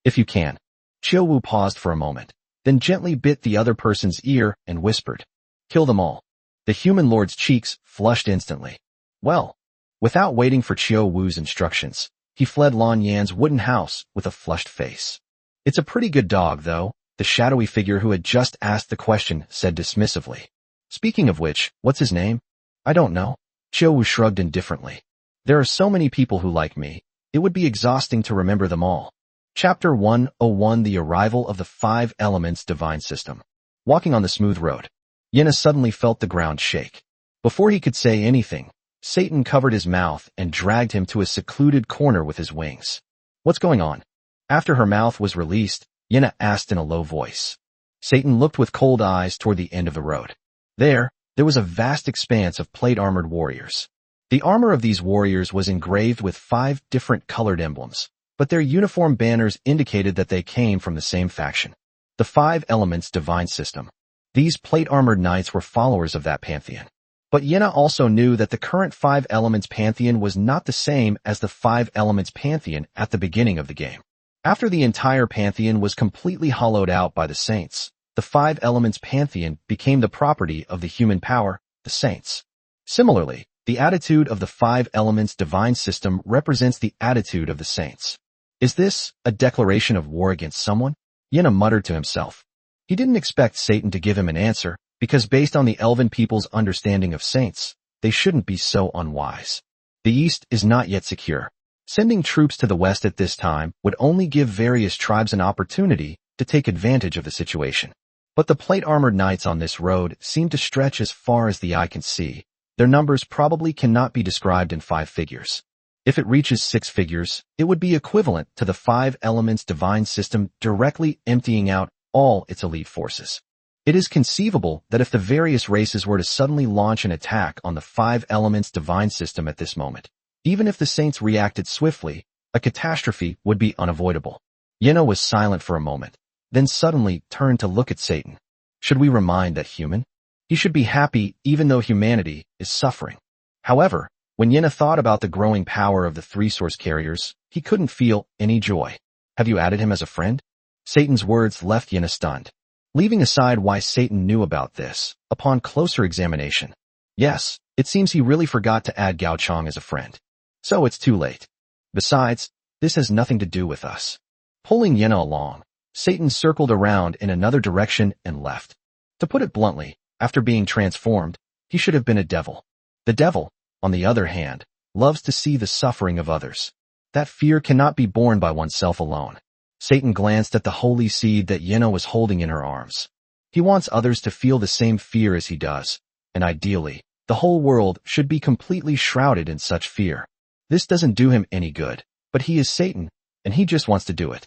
If you can. Xiao Wu paused for a moment, then gently bit the other person's ear and whispered, kill them all. The human lord's cheeks flushed instantly. Well, without waiting for Xiao Wu's instructions, he fled Lan Yan's wooden house with a flushed face. It's a pretty good dog, though, the shadowy figure who had just asked the question said dismissively. Speaking of which, what's his name? I don't know. Xiao Wu shrugged indifferently. There are so many people who like me, it would be exhausting to remember them all. Chapter 101 The Arrival of the 5 Elements Divine System. Walking on the smooth road, Yenna suddenly felt the ground shake. Before he could say anything, Satan covered his mouth and dragged him to a secluded corner with his wings. What's going on? After her mouth was released, Yenna asked in a low voice. Satan looked with cold eyes toward the end of the road. There, there was a vast expanse of plate-armored warriors. The armor of these warriors was engraved with 5 different colored emblems, but their uniform banners indicated that they came from the same faction, the 5 Elements Divine System. These plate-armored knights were followers of that pantheon. But Yenna also knew that the current 5 Elements pantheon was not the same as the 5 Elements pantheon at the beginning of the game. After the entire pantheon was completely hollowed out by the Saints, the 5 Elements pantheon became the property of the human power, the Saints. Similarly, the attitude of the 5 Elements Divine System represents the attitude of the Saints. Is this a declaration of war against someone? Yenna muttered to himself. He didn't expect Satan to give him an answer, because based on the elven people's understanding of saints, they shouldn't be so unwise. The East is not yet secure. Sending troops to the West at this time would only give various tribes an opportunity to take advantage of the situation. But the plate-armored knights on this road seem to stretch as far as the eye can see. Their numbers probably cannot be described in 5 figures. If it reaches 6 figures, it would be equivalent to the 5 Elements Divine System directly emptying out all its elite forces. It is conceivable that if the various races were to suddenly launch an attack on the 5 Elements Divine System at this moment, even if the Saints reacted swiftly, a catastrophe would be unavoidable. Yenna was silent for a moment, then suddenly turned to look at Satan. Should we remind that human? He should be happy even though humanity is suffering. However, when Yenna thought about the growing power of the 3 source carriers, he couldn't feel any joy. Have you added him as a friend? Satan's words left Yenna stunned. Leaving aside why Satan knew about this, upon closer examination, yes, it seems he really forgot to add Gao Chong as a friend. So it's too late. Besides, this has nothing to do with us. Pulling Yenna along, Satan circled around in another direction and left. To put it bluntly, after being transformed, he should have been a devil. The devil, on the other hand, loves to see the suffering of others. That fear cannot be borne by oneself alone. Satan glanced at the holy seed that Yenna was holding in her arms. He wants others to feel the same fear as he does, and ideally, the whole world should be completely shrouded in such fear. This doesn't do him any good, but he is Satan, and he just wants to do it.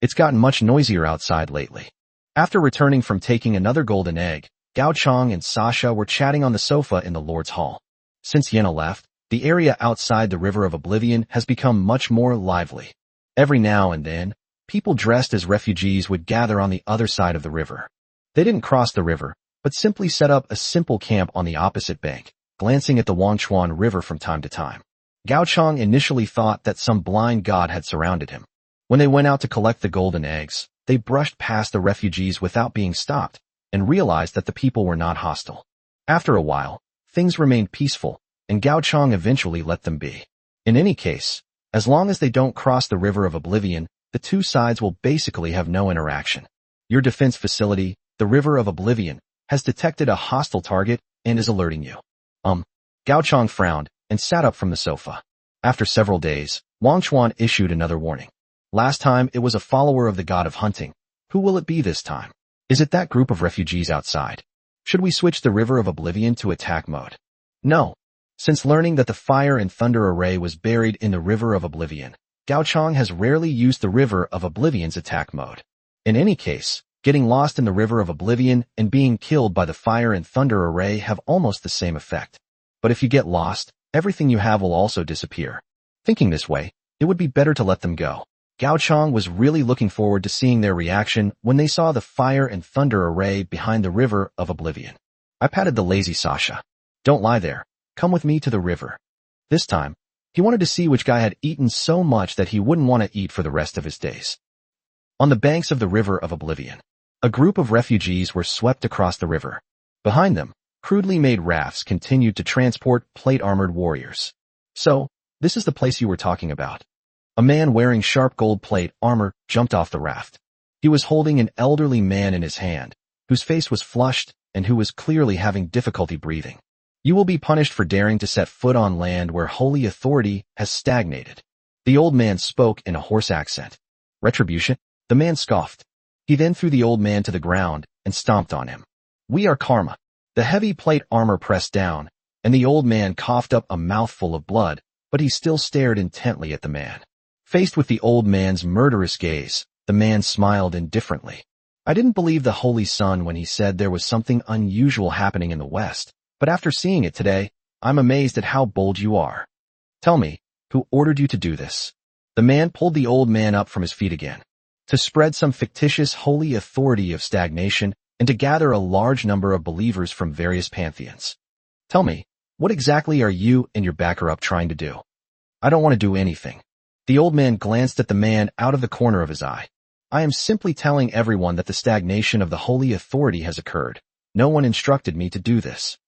It's gotten much noisier outside lately. After returning from taking another golden egg, Gao Chong and Sasha were chatting on the sofa in the Lord's Hall. Since Yenna left, the area outside the River of Oblivion has become much more lively. Every now and then, people dressed as refugees would gather on the other side of the river. They didn't cross the river, but simply set up a simple camp on the opposite bank, glancing at the Wangchuan River from time to time. Gao Chong initially thought that some blind god had surrounded him. When they went out to collect the golden eggs, they brushed past the refugees without being stopped, and realized that the people were not hostile. After a while, things remained peaceful, and Gao Chong eventually let them be. In any case, as long as they don't cross the River of Oblivion, the 2 sides will basically have no interaction. Your defense facility, the River of Oblivion, has detected a hostile target and is alerting you. Gao Chong frowned and sat up from the sofa. After several days, Wangchuan issued another warning. Last time it was a follower of the god of hunting. Who will it be this time? Is it that group of refugees outside? Should we switch the River of Oblivion to attack mode? No. Since learning that the Fire and Thunder array was buried in the River of Oblivion, Gao Chong has rarely used the River of Oblivion's attack mode. In any case, getting lost in the River of Oblivion and being killed by the Fire and Thunder array have almost the same effect. But if you get lost, everything you have will also disappear. Thinking this way, it would be better to let them go. Gao Chong was really looking forward to seeing their reaction when they saw the Fire and Thunder array behind the River of Oblivion. I patted the lazy Sasha. Don't lie there. Come with me to the river. This time, he wanted to see which guy had eaten so much that he wouldn't want to eat for the rest of his days. On the banks of the River of Oblivion, a group of refugees were swept across the river. Behind them, crudely made rafts continued to transport plate-armored warriors. So, this is the place you were talking about. A man wearing sharp gold plate armor jumped off the raft. He was holding an elderly man in his hand, whose face was flushed and who was clearly having difficulty breathing. You will be punished for daring to set foot on land where holy authority has stagnated. The old man spoke in a hoarse accent. Retribution? The man scoffed. He then threw the old man to the ground and stomped on him. We are karma. The heavy plate armor pressed down, and the old man coughed up a mouthful of blood, but he still stared intently at the man. Faced with the old man's murderous gaze, the man smiled indifferently. I didn't believe the Holy Sun when he said there was something unusual happening in the West, but after seeing it today, I'm amazed at how bold you are. Tell me, who ordered you to do this? The man pulled the old man up from his feet again. To spread some fictitious holy authority of stagnation and to gather a large number of believers from various pantheons. Tell me, what exactly are you and your backer-up trying to do? I don't want to do anything. The old man glanced at the man out of the corner of his eye. I am simply telling everyone that the stagnation of the holy authority has occurred. No one instructed me to do this.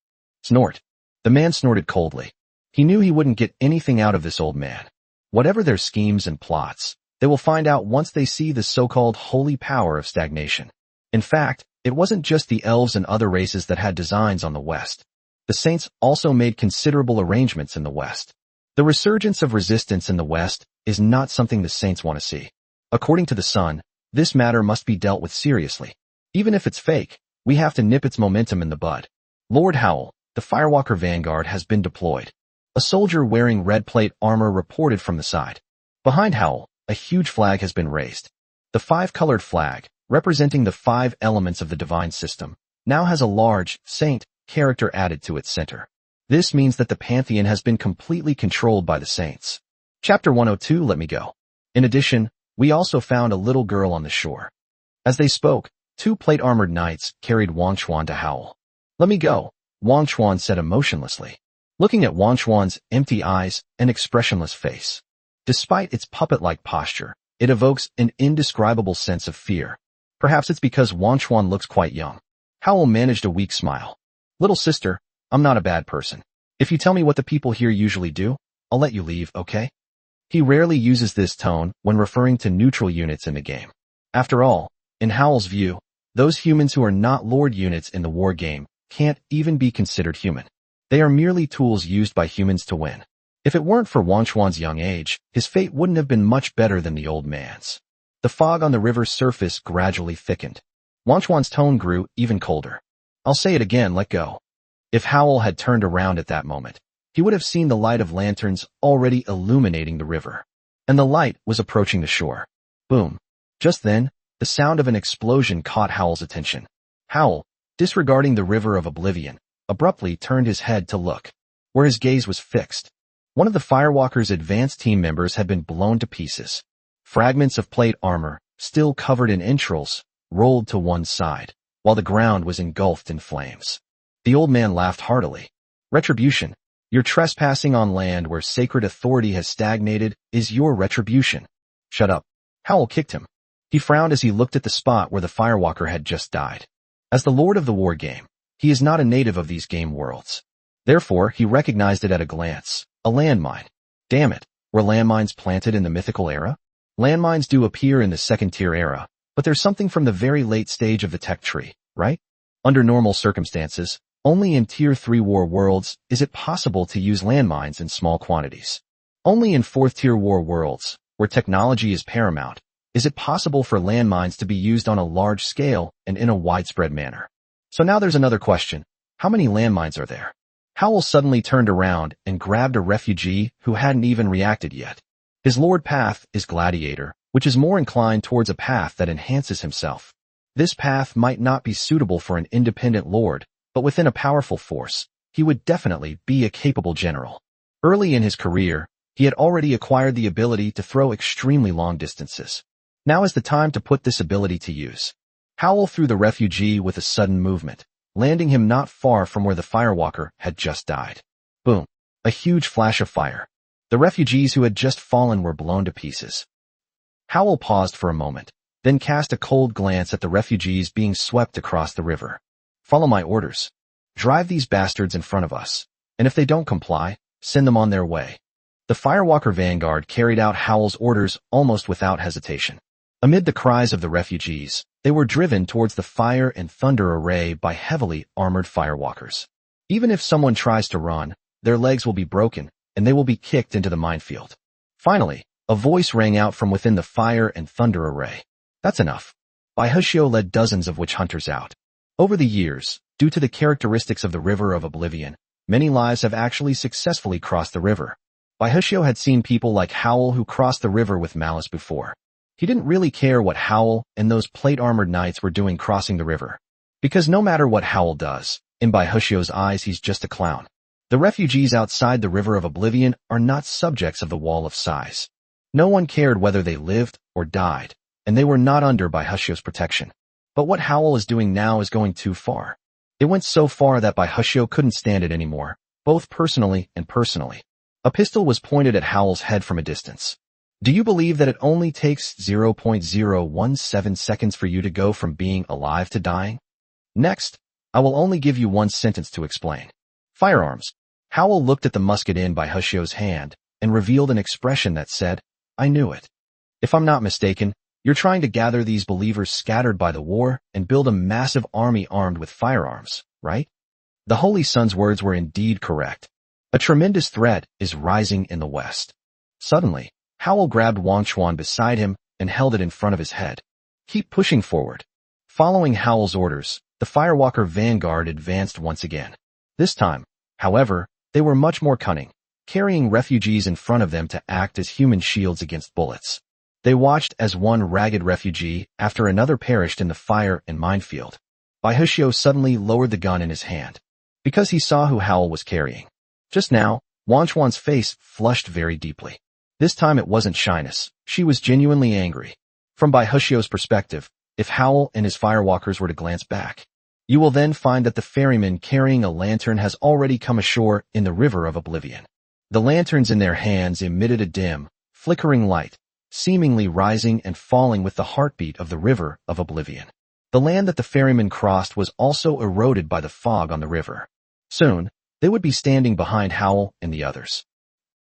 Snort. The man snorted coldly. He knew he wouldn't get anything out of this old man. Whatever their schemes and plots, they will find out once they see the so-called holy power of stagnation. In fact, it wasn't just the elves and other races that had designs on the West. The saints also made considerable arrangements in the West. The resurgence of resistance in the West is not something the saints want to see. According to the Sun, this matter must be dealt with seriously. Even if it's fake, we have to nip its momentum in the bud. Lord Howl, the Firewalker Vanguard has been deployed. A soldier wearing red plate armor reported from the side. Behind Howl, a huge flag has been raised. The five-colored flag, representing the 5 elements of the divine system, now has a large, saint, character added to its center. This means that the pantheon has been completely controlled by the saints. Chapter 102, let me go. In addition, we also found a little girl on the shore. As they spoke, 2 plate-armored knights carried Wang Chuan to Howl. Let me go, Wang Chuan said emotionlessly, looking at Wang Chuan's empty eyes and expressionless face. Despite its puppet-like posture, it evokes an indescribable sense of fear. Perhaps it's because Wang Chuan looks quite young. Howl managed a weak smile. Little sister, I'm not a bad person. If you tell me what the people here usually do, I'll let you leave, okay? He rarely uses this tone when referring to neutral units in the game. After all, in Howl's view, those humans who are not Lord units in the war game can't even be considered human. They are merely tools used by humans to win. If it weren't for Wang Chuan's young age, his fate wouldn't have been much better than the old man's. The fog on the river's surface gradually thickened. Wang Chuan's tone grew even colder. I'll say it again, let go. If Howl had turned around at that moment, he would have seen the light of lanterns already illuminating the river. And the light was approaching the shore. Boom. Just then, the sound of an explosion caught Howl's attention. Howl, disregarding the river of oblivion, abruptly turned his head to look. Where his gaze was fixed, one of the Firewalker's advanced team members had been blown to pieces. Fragments of plate armor, still covered in entrails, rolled to one side, while the ground was engulfed in flames. The old man laughed heartily. Retribution. Your trespassing on land where sacred authority has stagnated is your retribution. Shut up. Howl kicked him. He frowned as he looked at the spot where the Firewalker had just died. As the lord of the war game, he is not a native of these game worlds. Therefore, he recognized it at a glance. A landmine. Damn it, were landmines planted in the mythical era? Landmines do appear in the second-tier era, but there's something from the very late stage of the tech tree, right? Under normal circumstances, only in Tier 3 war worlds is it possible to use landmines in small quantities. Only in 4th-tier war worlds, where technology is paramount, is it possible for landmines to be used on a large scale and in a widespread manner. So now there's another question. How many landmines are there? Howl suddenly turned around and grabbed a refugee who hadn't even reacted yet. His lord path is Gladiator, which is more inclined towards a path that enhances himself. This path might not be suitable for an independent lord, but within a powerful force, he would definitely be a capable general. Early in his career, he had already acquired the ability to throw extremely long distances. Now is the time to put this ability to use. Howl threw the refugee with a sudden movement, landing him not far from where the Firewalker had just died. Boom. A huge flash of fire. The refugees who had just fallen were blown to pieces. Howl paused for a moment, then cast a cold glance at the refugees being swept across the river. Follow my orders. Drive these bastards in front of us, and if they don't comply, send them on their way. The Firewalker Vanguard carried out Howl's orders almost without hesitation. Amid the cries of the refugees, they were driven towards the fire and thunder array by heavily armored Firewalkers. Even if someone tries to run, their legs will be broken, and they will be kicked into the minefield. Finally, a voice rang out from within the fire and thunder array. That's enough. Baihushio led dozens of witch hunters out. Over the years, due to the characteristics of the River of Oblivion, many lives have actually successfully crossed the river. Baihushio had seen people like Howl who crossed the river with malice before. He didn't really care what Howl and those plate-armored knights were doing crossing the river. Because no matter what Howl does, in Baihushio's eyes he's just a clown. The refugees outside the River of Oblivion are not subjects of the Wall of Sighs. No one cared whether they lived or died, and they were not under Baihushio's protection. But what Howl is doing now is going too far. It went so far that Baihushio couldn't stand it anymore, both personally and personally. A pistol was pointed at Howl's head from a distance. Do you believe that it only takes 0.017 seconds for you to go from being alive to dying? Next, I will only give you one sentence to explain. Firearms. Howl looked at the musket in Baihushio's hand and revealed an expression that said, I knew it. If I'm not mistaken, you're trying to gather these believers scattered by the war and build a massive army armed with firearms, right? The Holy Sun's words were indeed correct. A tremendous threat is rising in the west. Suddenly, Howl grabbed Wangchuan beside him and held it in front of his head. Keep pushing forward. Following Howl's orders, the Firewalker vanguard advanced once again. This time, however, they were much more cunning, carrying refugees in front of them to act as human shields against bullets. They watched as one ragged refugee after another perished in the fire and minefield. Baihushio suddenly lowered the gun in his hand, because he saw who Howl was carrying. Just now, Wangchuan's face flushed very deeply. This time it wasn't shyness, she was genuinely angry. From Baihushio's perspective, if Howl and his firewalkers were to glance back, you will then find that the ferryman carrying a lantern has already come ashore in the River of Oblivion. The lanterns in their hands emitted a dim, flickering light, seemingly rising and falling with the heartbeat of the River of Oblivion. The land that the ferryman crossed was also eroded by the fog on the river. Soon, they would be standing behind Howl and the others.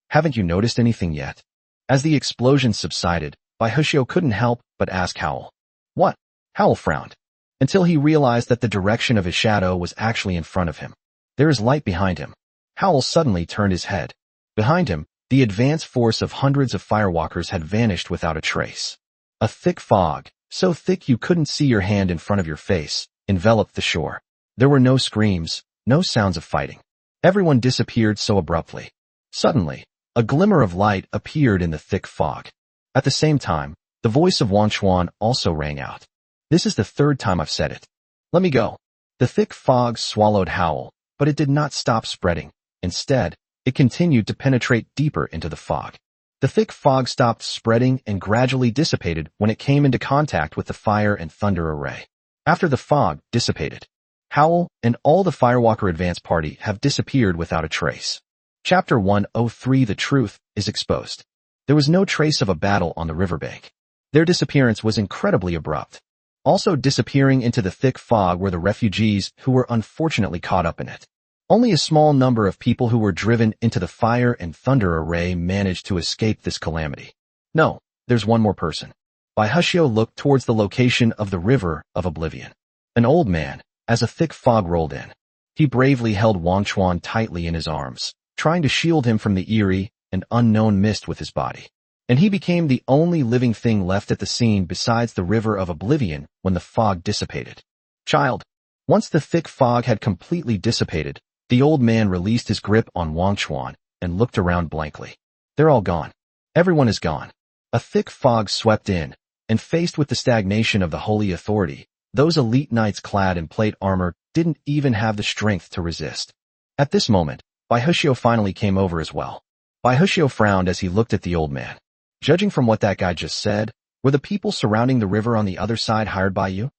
Haven't you noticed anything yet? As the explosion subsided, Baihushio couldn't help but ask Howl. What? Howl frowned, until he realized that the direction of his shadow was actually in front of him. There is light behind him. Howl suddenly turned his head. Behind him, the advance force of hundreds of firewalkers had vanished without a trace. A thick fog, so thick you couldn't see your hand in front of your face, enveloped the shore. There were no screams, no sounds of fighting. Everyone disappeared so abruptly. Suddenly, a glimmer of light appeared in the thick fog. At the same time, the voice of Wangchuan also rang out. This is the third time I've said it. Let me go. The thick fog swallowed Howl, but it did not stop spreading. Instead, it continued to penetrate deeper into the fog. The thick fog stopped spreading and gradually dissipated when it came into contact with the fire and thunder array. After the fog dissipated, Howl and all the Firewalker advance party have disappeared without a trace. Chapter 103 The Truth is Exposed. There was no trace of a battle on the riverbank. Their disappearance was incredibly abrupt. Also disappearing into the thick fog were the refugees who were unfortunately caught up in it. Only a small number of people who were driven into the fire and thunder array managed to escape this calamity. No, there's one more person. Baihushio looked towards the location of the River of Oblivion. An old man, as a thick fog rolled in. He bravely held Wangchuan tightly in his arms, trying to shield him from the eerie and unknown mist with his body. And he became the only living thing left at the scene besides the River of Oblivion when the fog dissipated. Child. Once the thick fog had completely dissipated, the old man released his grip on Wangchuan and looked around blankly. They're all gone. Everyone is gone. A thick fog swept in, and faced with the stagnation of the Holy Authority, those elite knights clad in plate armor didn't even have the strength to resist. At this moment, Baihushio finally came over as well. Baihushio frowned as he looked at the old man. Judging from what that guy just said, were the people surrounding the river on the other side hired by you?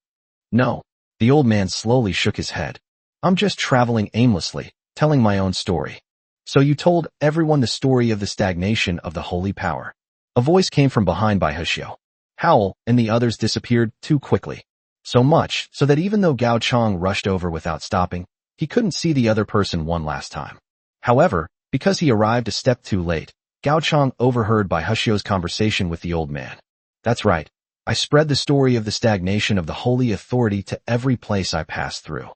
No. The old man slowly shook his head. I'm just traveling aimlessly, telling my own story. So you told everyone the story of the stagnation of the holy power. A voice came from behind Baihushio. Howl and the others disappeared too quickly. So much so that even though Gao Chong rushed over without stopping, he couldn't see the other person one last time. However, because he arrived a step too late, Gao Chong overheard Baihushio's conversation with the old man. That's right. I spread the story of the stagnation of the holy authority to every place I passed through.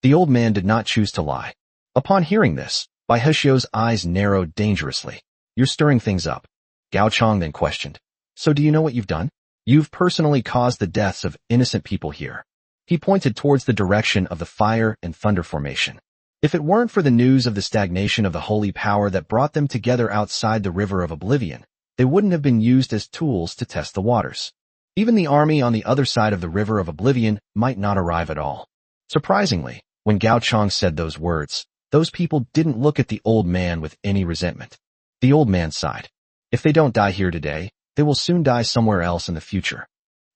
The old man did not choose to lie. Upon hearing this, Baihushio's eyes narrowed dangerously. You're stirring things up. Gao Chong then questioned. So do you know what you've done? You've personally caused the deaths of innocent people here. He pointed towards the direction of the fire and thunder formation. If it weren't for the news of the stagnation of the holy power that brought them together outside the River of Oblivion, they wouldn't have been used as tools to test the waters. Even the army on the other side of the River of Oblivion might not arrive at all. Surprisingly, when Gao Chang said those words, those people didn't look at the old man with any resentment. The old man sighed. If they don't die here today, they will soon die somewhere else in the future.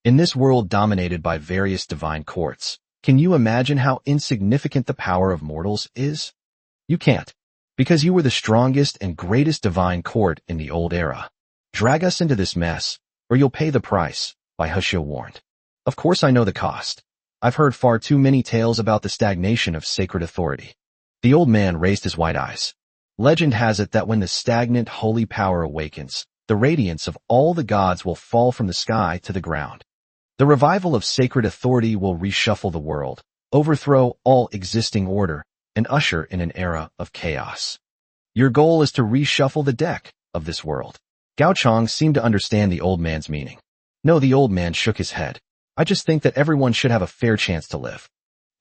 In this world dominated by various divine courts, can you imagine how insignificant the power of mortals is? You can't, because you were the strongest and greatest divine court in the old era. Drag us into this mess, or you'll pay the price, Bai Hexia warned. Of course I know the cost. I've heard far too many tales about the stagnation of sacred authority. The old man raised his white eyes. Legend has it that when the stagnant holy power awakens, the radiance of all the gods will fall from the sky to the ground. The revival of sacred authority will reshuffle the world, overthrow all existing order, and usher in an era of chaos. Your goal is to reshuffle the deck of this world. Gao Chang seemed to understand the old man's meaning. No, the old man shook his head. I just think that everyone should have a fair chance to live.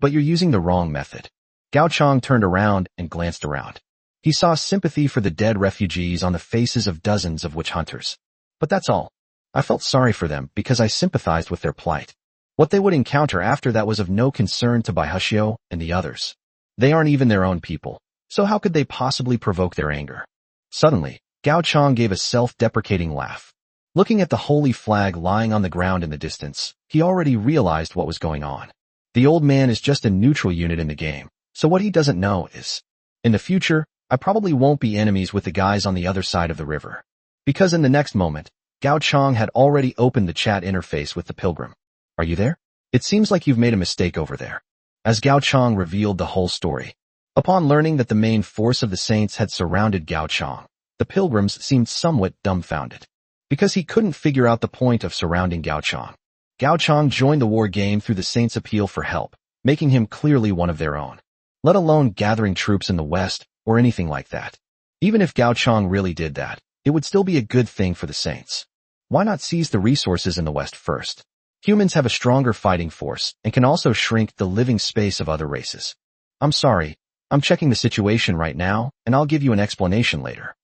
But you're using the wrong method. Gao Chang turned around and glanced around. He saw sympathy for the dead refugees on the faces of dozens of witch hunters. But that's all. I felt sorry for them because I sympathized with their plight. What they would encounter after that was of no concern to Bai Hexia and the others. They aren't even their own people, so how could they possibly provoke their anger? Suddenly, Gao Chang gave a self-deprecating laugh. Looking at the holy flag lying on the ground in the distance, he already realized what was going on. The old man is just a neutral unit in the game, so what he doesn't know is, in the future, I probably won't be enemies with the guys on the other side of the river. Because in the next moment, Gao Chang had already opened the chat interface with the pilgrim. Are you there? It seems like you've made a mistake over there. As Gao Chang revealed the whole story. Upon learning that the main force of the saints had surrounded Gao Chang, the pilgrims seemed somewhat dumbfounded. Because he couldn't figure out the point of surrounding Gao Chang. Gao Chang joined the war game through the saints' appeal for help, making him clearly one of their own. Let alone gathering troops in the west, or anything like that. Even if Gao Chang really did that, it would still be a good thing for the saints. Why not seize the resources in the west first? Humans have a stronger fighting force, and can also shrink the living space of other races. I'm sorry, I'm checking the situation right now, and I'll give you an explanation later.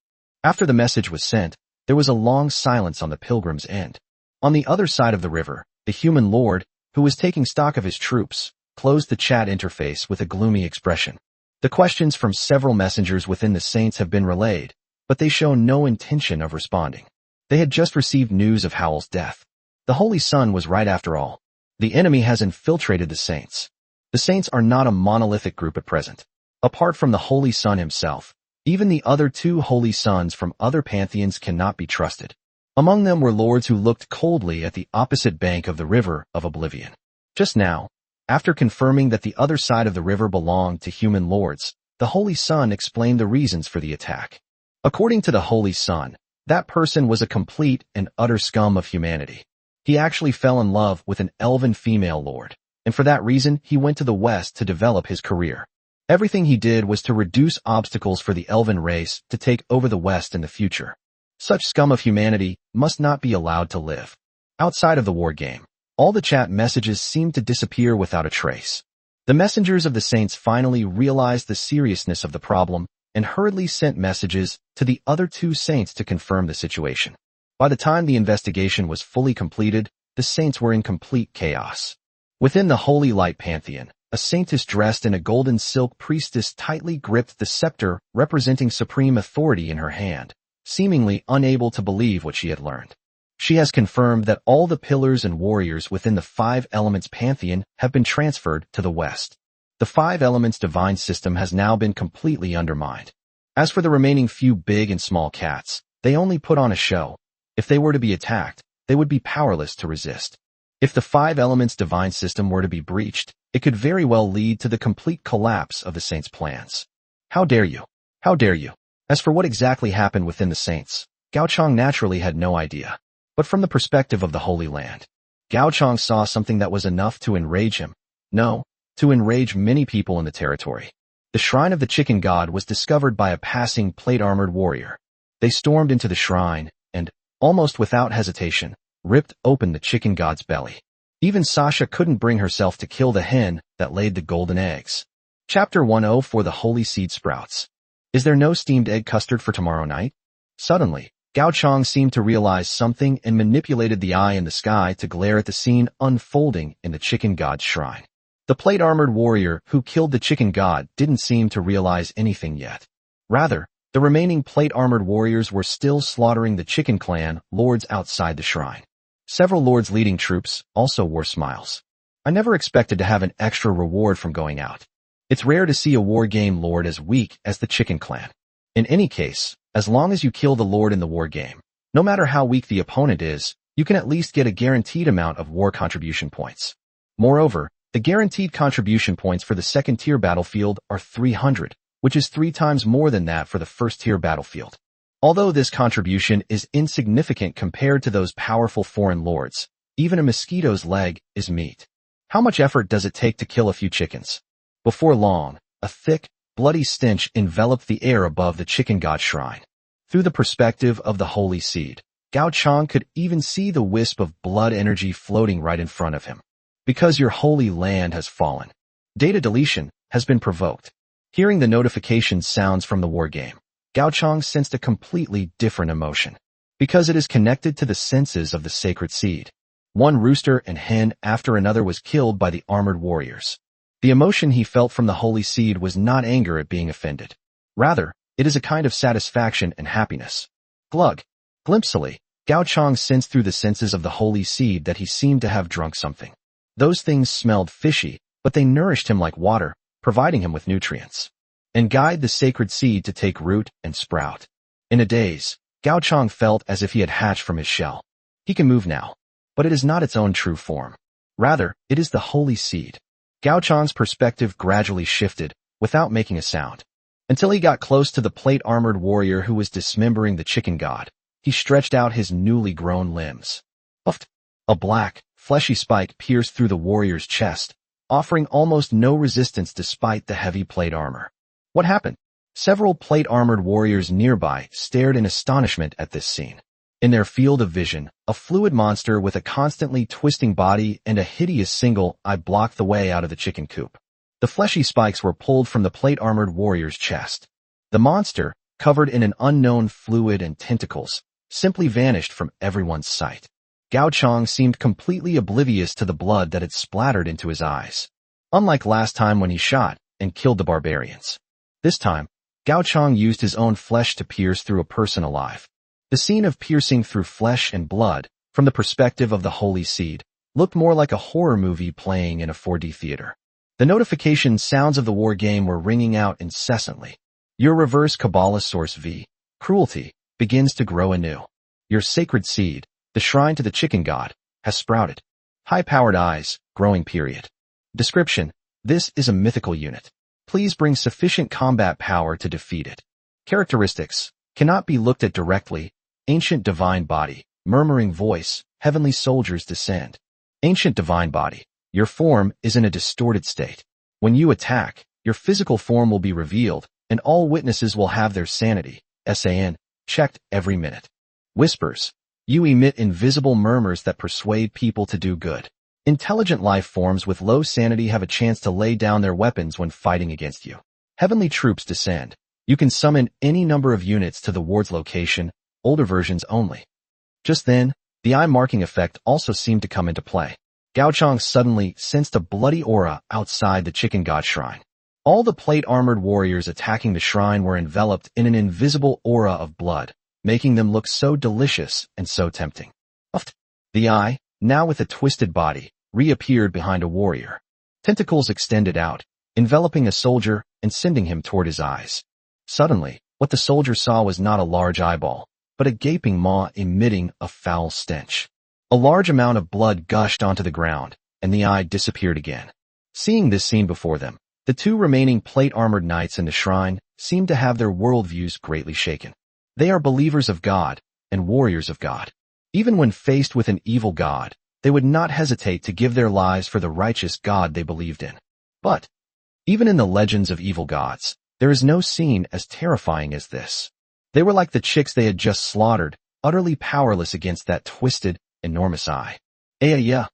After the message was sent, there was a long silence on the pilgrim's end. On the other side of the river, the human lord, who was taking stock of his troops, closed the chat interface with a gloomy expression. The questions from several messengers within the saints have been relayed, but they show no intention of responding. They had just received news of Howl's death. The Holy Sun was right after all. The enemy has infiltrated the saints. The saints are not a monolithic group at present. Apart from the Holy Sun himself, even the other two Holy Suns from other pantheons cannot be trusted. Among them were lords who looked coldly at the opposite bank of the River of Oblivion. Just now, after confirming that the other side of the river belonged to human lords, the Holy Sun explained the reasons for the attack. According to the Holy Sun, that person was a complete and utter scum of humanity. He actually fell in love with an elven female lord, and for that reason he went to the west to develop his career. Everything he did was to reduce obstacles for the elven race to take over the west in the future. Such scum of humanity must not be allowed to live. Outside of the war game, all the chat messages seemed to disappear without a trace. The messengers of the saints finally realized the seriousness of the problem and hurriedly sent messages to the other two saints to confirm the situation. By the time the investigation was fully completed, the saints were in complete chaos. Within the Holy Light Pantheon, a saintess dressed in a golden silk priestess tightly gripped the scepter representing supreme authority in her hand, seemingly unable to believe what she had learned. She has confirmed that all the pillars and warriors within the Five Elements Pantheon have been transferred to the west. The Five Elements divine system has now been completely undermined. As for the remaining few big and small cats, they only put on a show. If they were to be attacked, they would be powerless to resist. If the Five Elements divine system were to be breached, it could very well lead to the complete collapse of the saints' plans. How dare you? How dare you? As for what exactly happened within the saints, Gao Chang naturally had no idea. But from the perspective of the Holy Land, Gao Chang saw something that was enough to enrage him. No, to enrage many people in the territory. The shrine of the chicken god was discovered by a passing plate-armored warrior. They stormed into the shrine and, almost without hesitation, ripped open the chicken god's belly. Even Sasha couldn't bring herself to kill the hen that laid the golden eggs. Chapter 10 for the Holy Seed Sprouts. Is there no steamed egg custard for tomorrow night? Suddenly, Gao Chang seemed to realize something and manipulated the eye in the sky to glare at the scene unfolding in the chicken god's shrine. The plate-armored warrior who killed the chicken god didn't seem to realize anything yet. Rather, the remaining plate-armored warriors were still slaughtering the chicken clan lords outside the shrine. Several lords leading troops also wore smiles. I never expected to have an extra reward from going out. It's rare to see a war game lord as weak as the chicken clan. In any case, as long as you kill the lord in the war game, no matter how weak the opponent is, you can at least get a guaranteed amount of war contribution points. Moreover, the guaranteed contribution points for the second-tier battlefield are 300, which is 3 times more than that for the first-tier battlefield. Although this contribution is insignificant compared to those powerful foreign lords, even a mosquito's leg is meat. How much effort does it take to kill a few chickens? Before long, a thick, bloody stench enveloped the air above the chicken god shrine. Through the perspective of the holy seed, Gao Chang could even see the wisp of blood energy floating right in front of him. Because your holy land has fallen. Data deletion has been provoked. Hearing the notification sounds from the war game, Gao Chang sensed a completely different emotion. Because it is connected to the senses of the sacred seed. One rooster and hen after another was killed by the armored warriors. The emotion he felt from the holy seed was not anger at being offended. Rather, it is a kind of satisfaction and happiness. Glug. Glimpsily, Gao Chang sensed through the senses of the holy seed that he seemed to have drunk something. Those things smelled fishy, but they nourished him like water, providing him with nutrients. And guide the sacred seed to take root and sprout. In a daze, Gao Chang felt as if he had hatched from his shell. He can move now. But it is not its own true form. Rather, it is the holy seed. Gao Chang's perspective gradually shifted, without making a sound. Until he got close to the plate-armored warrior who was dismembering the chicken god, he stretched out his newly grown limbs. Puffed. A black, fleshy spike pierced through the warrior's chest, offering almost no resistance despite the heavy plate armor. What happened? Several plate-armored warriors nearby stared in astonishment at this scene. In their field of vision, a fluid monster with a constantly twisting body and a hideous single eye blocked the way out of the chicken coop. The fleshy spikes were pulled from the plate-armored warrior's chest. The monster, covered in an unknown fluid and tentacles, simply vanished from everyone's sight. Gao Chang seemed completely oblivious to the blood that had splattered into his eyes. Unlike last time when he shot and killed the barbarians. This time, Gao Chang used his own flesh to pierce through a person alive. The scene of piercing through flesh and blood, from the perspective of the holy seed, looked more like a horror movie playing in a 4D theater. The notification sounds of the war game were ringing out incessantly. Your reverse Kabbalah source V, cruelty, begins to grow anew. Your sacred seed, the shrine to the chicken god, has sprouted. High-powered eyes, growing period. Description: this is a mythical unit. Please bring sufficient combat power to defeat it. Characteristics: cannot be looked at directly. Ancient divine body, murmuring voice, heavenly soldiers descend. Ancient divine body, your form is in a distorted state. When you attack, your physical form will be revealed, and all witnesses will have their sanity, SAN, checked every minute. Whispers, you emit invisible murmurs that persuade people to do good. Intelligent life forms with low sanity have a chance to lay down their weapons when fighting against you. Heavenly troops descend. You can summon any number of units to the ward's location, older versions only. Just then, the eye marking effect also seemed to come into play. Gao Chang suddenly sensed a bloody aura outside the chicken god shrine. All the plate-armored warriors attacking the shrine were enveloped in an invisible aura of blood, making them look so delicious and so tempting. The eye, now with a twisted body, reappeared behind a warrior. Tentacles extended out, enveloping a soldier and sending him toward his eyes. Suddenly, what the soldier saw was not a large eyeball, but a gaping maw emitting a foul stench. A large amount of blood gushed onto the ground, and the eye disappeared again. Seeing this scene before them, the 2 remaining plate-armored knights in the shrine seemed to have their worldviews greatly shaken. They are believers of God and warriors of God. Even when faced with an evil god, they would not hesitate to give their lives for the righteous God they believed in. But, even in the legends of evil gods, there is no scene as terrifying as this. They were like the chicks they had just slaughtered, utterly powerless against that twisted, enormous eye. Yeah.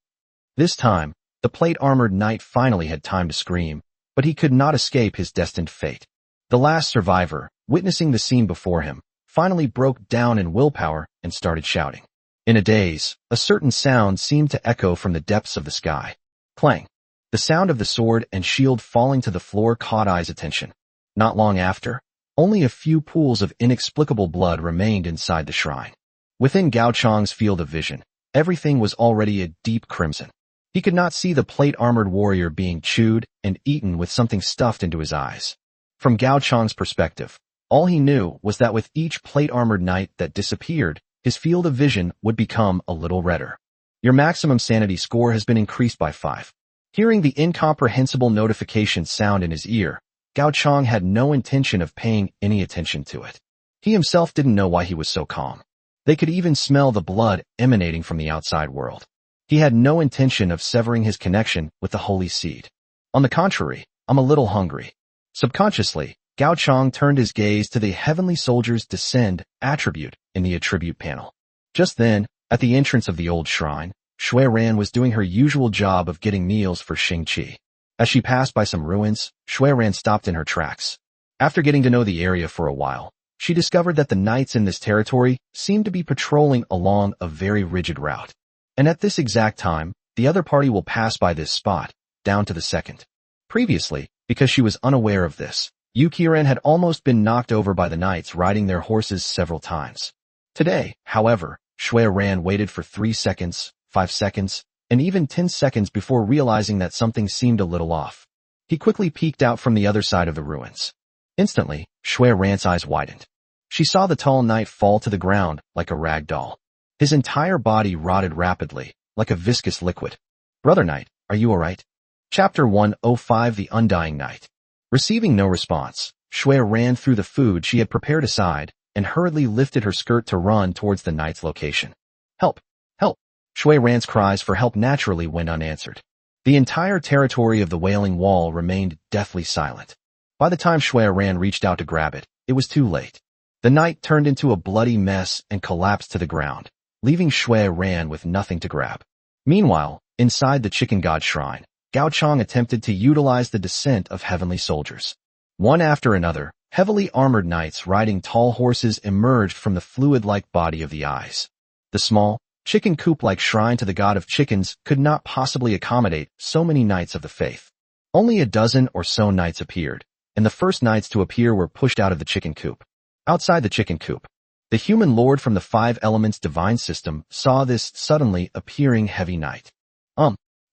This time, the plate-armored knight finally had time to scream, but he could not escape his destined fate. The last survivor, witnessing the scene before him, finally broke down in willpower and started shouting. In a daze, a certain sound seemed to echo from the depths of the sky. Clang. The sound of the sword and shield falling to the floor caught Ai's attention. Not long after, only a few pools of inexplicable blood remained inside the shrine. Within Gao Chang's field of vision, everything was already a deep crimson. He could not see the plate-armored warrior being chewed and eaten with something stuffed into his eyes. From Gao Chang's perspective, all he knew was that with each plate-armored knight that disappeared, his field of vision would become a little redder. Your maximum sanity score has been increased by 5. Hearing the incomprehensible notification sound in his ear, Gao Chang had no intention of paying any attention to it. He himself didn't know why he was so calm. They could even smell the blood emanating from the outside world. He had no intention of severing his connection with the holy seed. On the contrary, I'm a little hungry. Subconsciously, Gao Chang turned his gaze to the heavenly soldier's descend attribute in the attribute panel. Just then, at the entrance of the old shrine, Shui Ran was doing her usual job of getting meals for Xingqi. As she passed by some ruins, Shui Ran stopped in her tracks. After getting to know the area for a while, she discovered that the knights in this territory seemed to be patrolling along a very rigid route. And at this exact time, the other party will pass by this spot, down to the second. Previously, because she was unaware of this, Yukiren had almost been knocked over by the knights riding their horses several times. Today, however, Shui Ran waited for 3 seconds, 5 seconds, and even 10 seconds before realizing that something seemed a little off. He quickly peeked out from the other side of the ruins. Instantly, Shui Ran's eyes widened. She saw the tall knight fall to the ground like a rag doll. His entire body rotted rapidly, like a viscous liquid. Brother Knight, are you alright? Chapter 105 The Undying Knight. Receiving no response, Shui ran through the food she had prepared aside and hurriedly lifted her skirt to run towards the knight's location. Help! Help! Shui Ran's cries for help naturally went unanswered. The entire territory of the Wailing Wall remained deathly silent. By the time Shui Ran reached out to grab it, it was too late. The knight turned into a bloody mess and collapsed to the ground, leaving Shui Ran with nothing to grab. Meanwhile, inside the Chicken God Shrine, Gao Chang attempted to utilize the descent of heavenly soldiers. One after another, heavily armored knights riding tall horses emerged from the fluid-like body of the eyes. The small, chicken coop-like shrine to the god of chickens could not possibly accommodate so many knights of the faith. Only a dozen or so knights appeared, and the first knights to appear were pushed out of the chicken coop. Outside the chicken coop, the human lord from the 5 elements divine system saw this suddenly appearing heavy knight.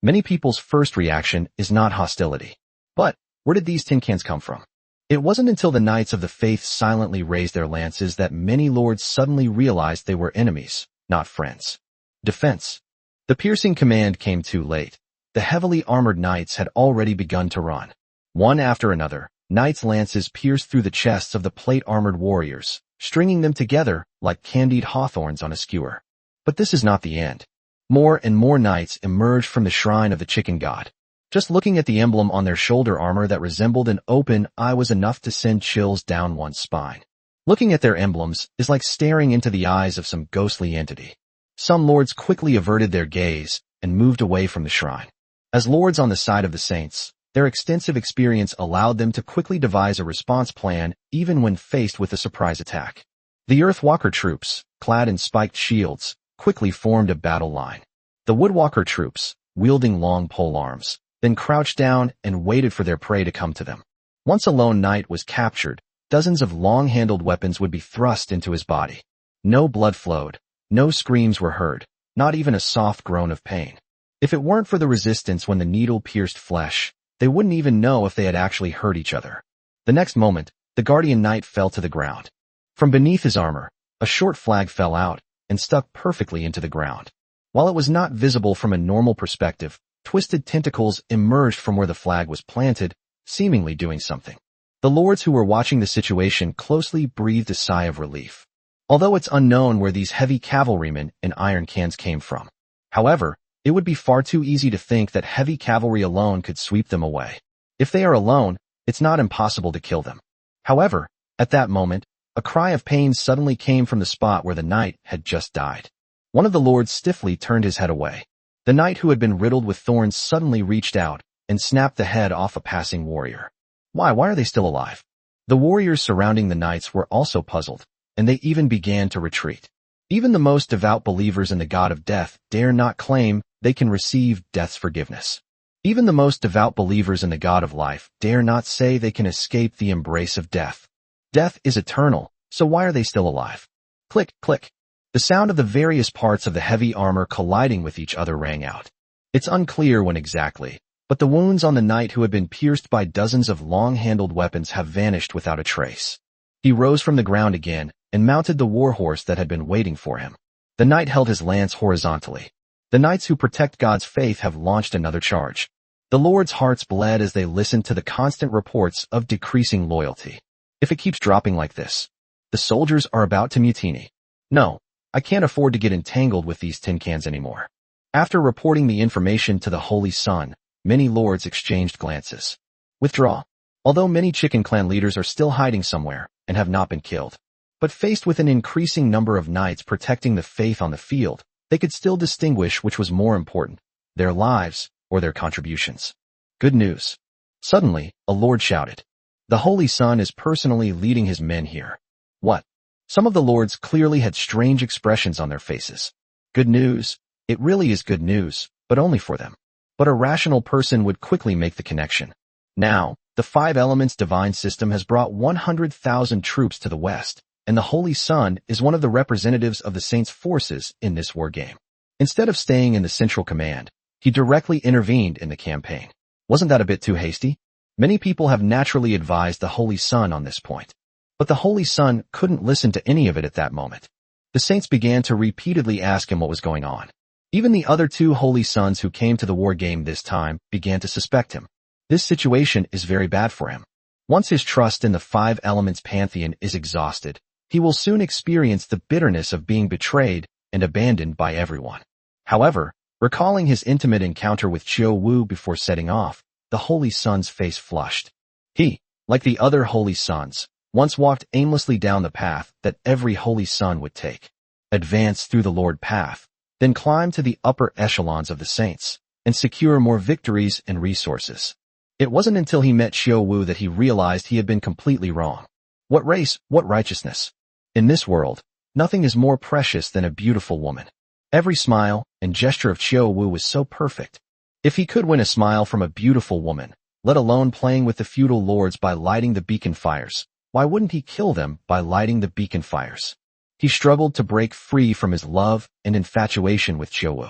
Many people's first reaction is not hostility. But, where did these tin cans come from? It wasn't until the knights of the faith silently raised their lances that many lords suddenly realized they were enemies, not friends. Defense. The piercing command came too late. The heavily armored knights had already begun to run. One after another, knights' lances pierced through the chests of the plate-armored warriors, stringing them together like candied hawthorns on a skewer. But this is not the end. More and more knights emerged from the shrine of the chicken god. Just looking at the emblem on their shoulder armor that resembled an open eye was enough to send chills down one's spine. Looking at their emblems is like staring into the eyes of some ghostly entity. Some lords quickly averted their gaze and moved away from the shrine. As lords on the side of the saints, their extensive experience allowed them to quickly devise a response plan even when faced with a surprise attack. The Earthwalker troops, clad in spiked shields, quickly formed a battle line. The Woodwalker troops, wielding long pole arms, then crouched down and waited for their prey to come to them. Once a lone knight was captured, dozens of long-handled weapons would be thrust into his body. No blood flowed, no screams were heard, not even a soft groan of pain. If it weren't for the resistance when the needle pierced flesh, they wouldn't even know if they had actually hurt each other. The next moment, the guardian knight fell to the ground. From beneath his armor, a short flag fell out and stuck perfectly into the ground. While it was not visible from a normal perspective, twisted tentacles emerged from where the flag was planted, seemingly doing something. The lords who were watching the situation closely breathed a sigh of relief. Although it's unknown where these heavy cavalrymen and iron cans came from. However, it would be far too easy to think that heavy cavalry alone could sweep them away. If they are alone, it's not impossible to kill them. However, at that moment, a cry of pain suddenly came from the spot where the knight had just died. One of the lords stiffly turned his head away. The knight who had been riddled with thorns suddenly reached out and snapped the head off a passing warrior. Why are they still alive? The warriors surrounding the knights were also puzzled, and they even began to retreat. Even the most devout believers in the god of death dare not claim they can receive death's forgiveness. Even the most devout believers in the god of life dare not say they can escape the embrace of death. Death is eternal, so why are they still alive? Click, click. The sound of the various parts of the heavy armor colliding with each other rang out. It's unclear when exactly, but the wounds on the knight who had been pierced by dozens of long-handled weapons have vanished without a trace. He rose from the ground again and mounted the warhorse that had been waiting for him. The knight held his lance horizontally. The knights who protect God's faith have launched another charge. The Lord's hearts bled as they listened to the constant reports of decreasing loyalty. If it keeps dropping like this, the soldiers are about to mutiny. No, I can't afford to get entangled with these tin cans anymore. After reporting the information to the Holy Sun, many lords exchanged glances. Withdraw. Although many Chicken Clan leaders are still hiding somewhere and have not been killed, but faced with an increasing number of knights protecting the faith on the field, they could still distinguish which was more important, their lives or their contributions. Good news. Suddenly, a lord shouted. The Holy Sun is personally leading his men here. What? Some of the lords clearly had strange expressions on their faces. Good news. It really is good news, but only for them. But a rational person would quickly make the connection. Now, the Five Elements divine system has brought 100,000 troops to the west, and the Holy Sun is one of the representatives of the Saints' forces in this war game. Instead of staying in the central command, he directly intervened in the campaign. Wasn't that a bit too hasty? Many people have naturally advised the Holy Sun on this point. But the Holy Sun couldn't listen to any of it at that moment. The Saints began to repeatedly ask him what was going on. Even the other two Holy Sons who came to the war game this time began to suspect him. This situation is very bad for him. Once his trust in the Five Elements pantheon is exhausted, he will soon experience the bitterness of being betrayed and abandoned by everyone. However, recalling his intimate encounter with Chiu Wu before setting off, the Holy Sun's face flushed. He, like the other Holy Sons, once walked aimlessly down the path that every Holy Son would take. Advance through the Lord path, then climb to the upper echelons of the Saints, and secure more victories and resources. It wasn't until he met Chiu Wu that he realized he had been completely wrong. What race, what righteousness? In this world, nothing is more precious than a beautiful woman. Every smile and gesture of Chiu Wu was so perfect. If he could win a smile from a beautiful woman, let alone playing with the feudal lords by lighting the beacon fires, why wouldn't he kill them by lighting the beacon fires? He struggled to break free from his love and infatuation with Chiu Wu.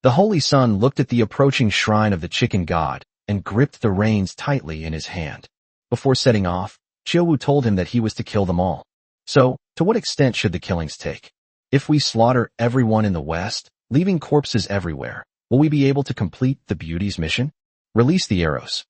The Holy Sun looked at the approaching shrine of the chicken god and gripped the reins tightly in his hand. Before setting off, Chiu Wu told him that he was to kill them all. So, to what extent should the killings take? If we slaughter everyone in the West, leaving corpses everywhere, will we be able to complete the beauty's mission? Release the arrows.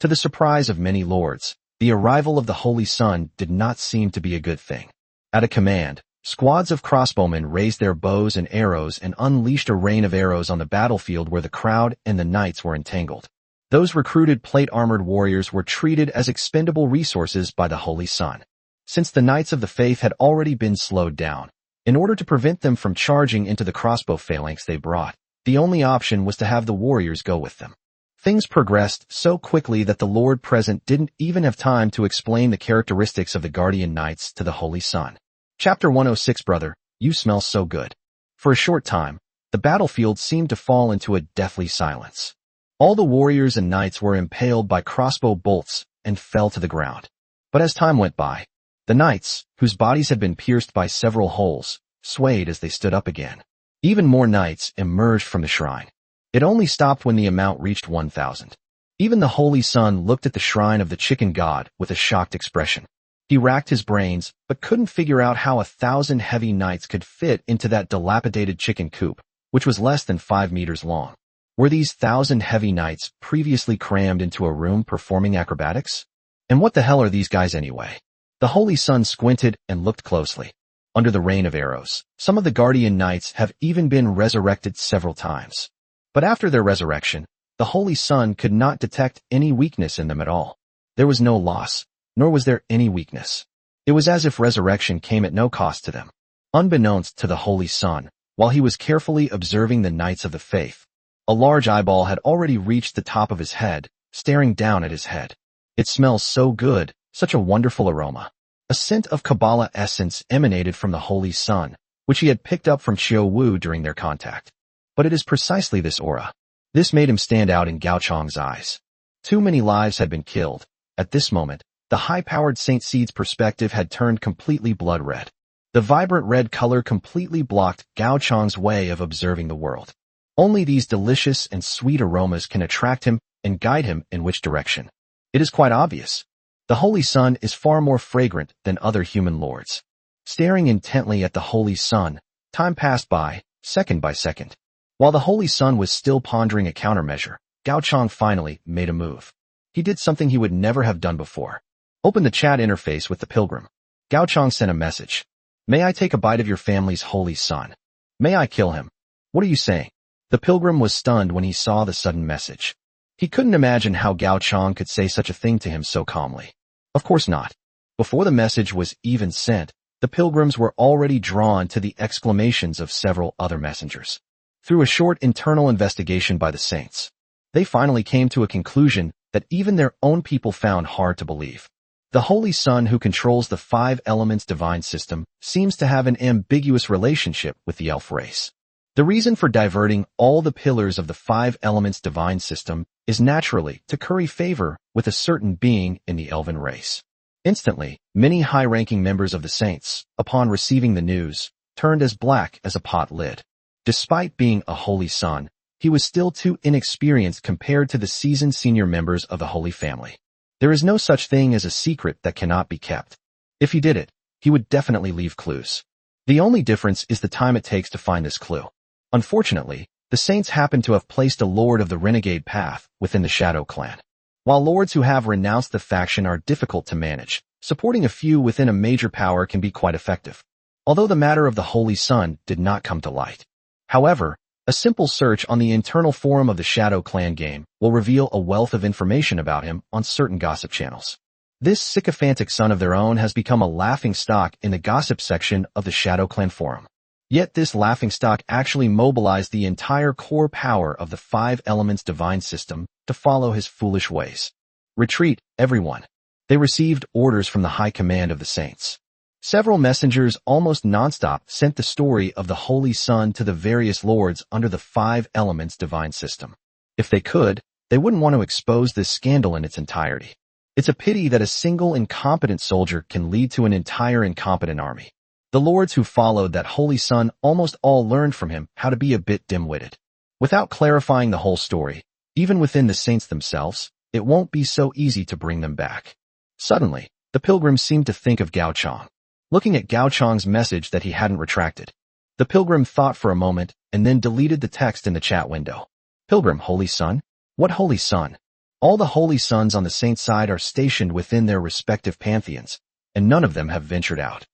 To the surprise of many lords, the arrival of the Holy Sun did not seem to be a good thing. At a command, squads of crossbowmen raised their bows and arrows and unleashed a rain of arrows on the battlefield where the crowd and the knights were entangled. Those recruited plate-armored warriors were treated as expendable resources by the Holy Sun. Since the Knights of the Faith had already been slowed down, in order to prevent them from charging into the crossbow phalanx they brought, the only option was to have the warriors go with them. Things progressed so quickly that the Lord present didn't even have time to explain the characteristics of the Guardian Knights to the Holy Sun. Chapter 106 Brother, you smell so good. For a short time, the battlefield seemed to fall into a deathly silence. All the warriors and knights were impaled by crossbow bolts and fell to the ground. But as time went by, the knights, whose bodies had been pierced by several holes, swayed as they stood up again. Even more knights emerged from the shrine. It only stopped when the amount reached 1,000. Even the Holy Sun looked at the shrine of the chicken god with a shocked expression. He racked his brains, but couldn't figure out how 1,000 heavy knights could fit into that dilapidated chicken coop, which was less than 5 meters long. Were these 1,000 heavy knights previously crammed into a room performing acrobatics? And what the hell are these guys anyway? The Holy Sun squinted and looked closely. Under the rain of arrows, some of the Guardian Knights have even been resurrected several times. But after their resurrection, the Holy Sun could not detect any weakness in them at all. There was no loss, nor was there any weakness. It was as if resurrection came at no cost to them. Unbeknownst to the Holy Sun, while he was carefully observing the Knights of the Faith, a large eyeball had already reached the top of his head, staring down at his head. It smells so good, such a wonderful aroma. A scent of Kabbalah essence emanated from the Holy Sun, which he had picked up from Qiu Wu during their contact. But it is precisely this aura. This made him stand out in Gao Chang's eyes. Too many lives had been killed. At this moment, the high-powered Saint Seed's perspective had turned completely blood red. The vibrant red color completely blocked Gao Chang's way of observing the world. Only these delicious and sweet aromas can attract him and guide him in which direction. It is quite obvious. The Holy Sun is far more fragrant than other human lords. Staring intently at the Holy Sun, time passed by second. While the Holy Sun was still pondering a countermeasure, Gao Chang finally made a move. He did something he would never have done before. Open the chat interface with the pilgrim. Gao Chang sent a message. May I take a bite of your family's Holy Sun? May I kill him? What are you saying? The pilgrim was stunned when he saw the sudden message. He couldn't imagine how Gao Chang could say such a thing to him so calmly. Of course not. Before the message was even sent, the pilgrims were already drawn to the exclamations of several other messengers. Through a short internal investigation by the saints, they finally came to a conclusion that even their own people found hard to believe. The Holy Sun, who controls the 5 elements divine system, seems to have an ambiguous relationship with the elf race. The reason for diverting all the pillars of the 5 elements divine system is naturally to curry favor with a certain being in the elven race. Instantly, many high-ranking members of the saints, upon receiving the news, turned as black as a pot lid. Despite being a Holy Sun, he was still too inexperienced compared to the seasoned senior members of the Holy Family. There is no such thing as a secret that cannot be kept. If he did it, he would definitely leave clues. The only difference is the time it takes to find this clue. Unfortunately, the saints happen to have placed a lord of the renegade path within the Shadow clan. While lords who have renounced the faction are difficult to manage, supporting a few within a major power can be quite effective. Although the matter of the Holy Sun did not come to light. However, a simple search on the internal forum of the Shadow Clan game will reveal a wealth of information about him on certain gossip channels. This sycophantic son of their own has become a laughingstock in the gossip section of the Shadow Clan forum. Yet this laughingstock actually mobilized the entire core power of the 5 elements divine system to follow his foolish ways. Retreat, everyone. They received orders from the high command of the saints. Several messengers almost non-stop sent the story of the Holy Sun to the various lords under the 5 elements divine system. If they could, they wouldn't want to expose this scandal in its entirety. It's a pity that a single incompetent soldier can lead to an entire incompetent army. The lords who followed that Holy Sun almost all learned from him how to be a bit dim-witted. Without clarifying the whole story, even within the saints themselves, it won't be so easy to bring them back. Suddenly, the pilgrims seemed to think of Gao Chang. Looking at Gao Chang's message that he hadn't retracted, the pilgrim thought for a moment and then deleted the text in the chat window. Pilgrim, Holy Sun? What Holy Sun? All the Holy Suns on the saint side are stationed within their respective pantheons, and none of them have ventured out.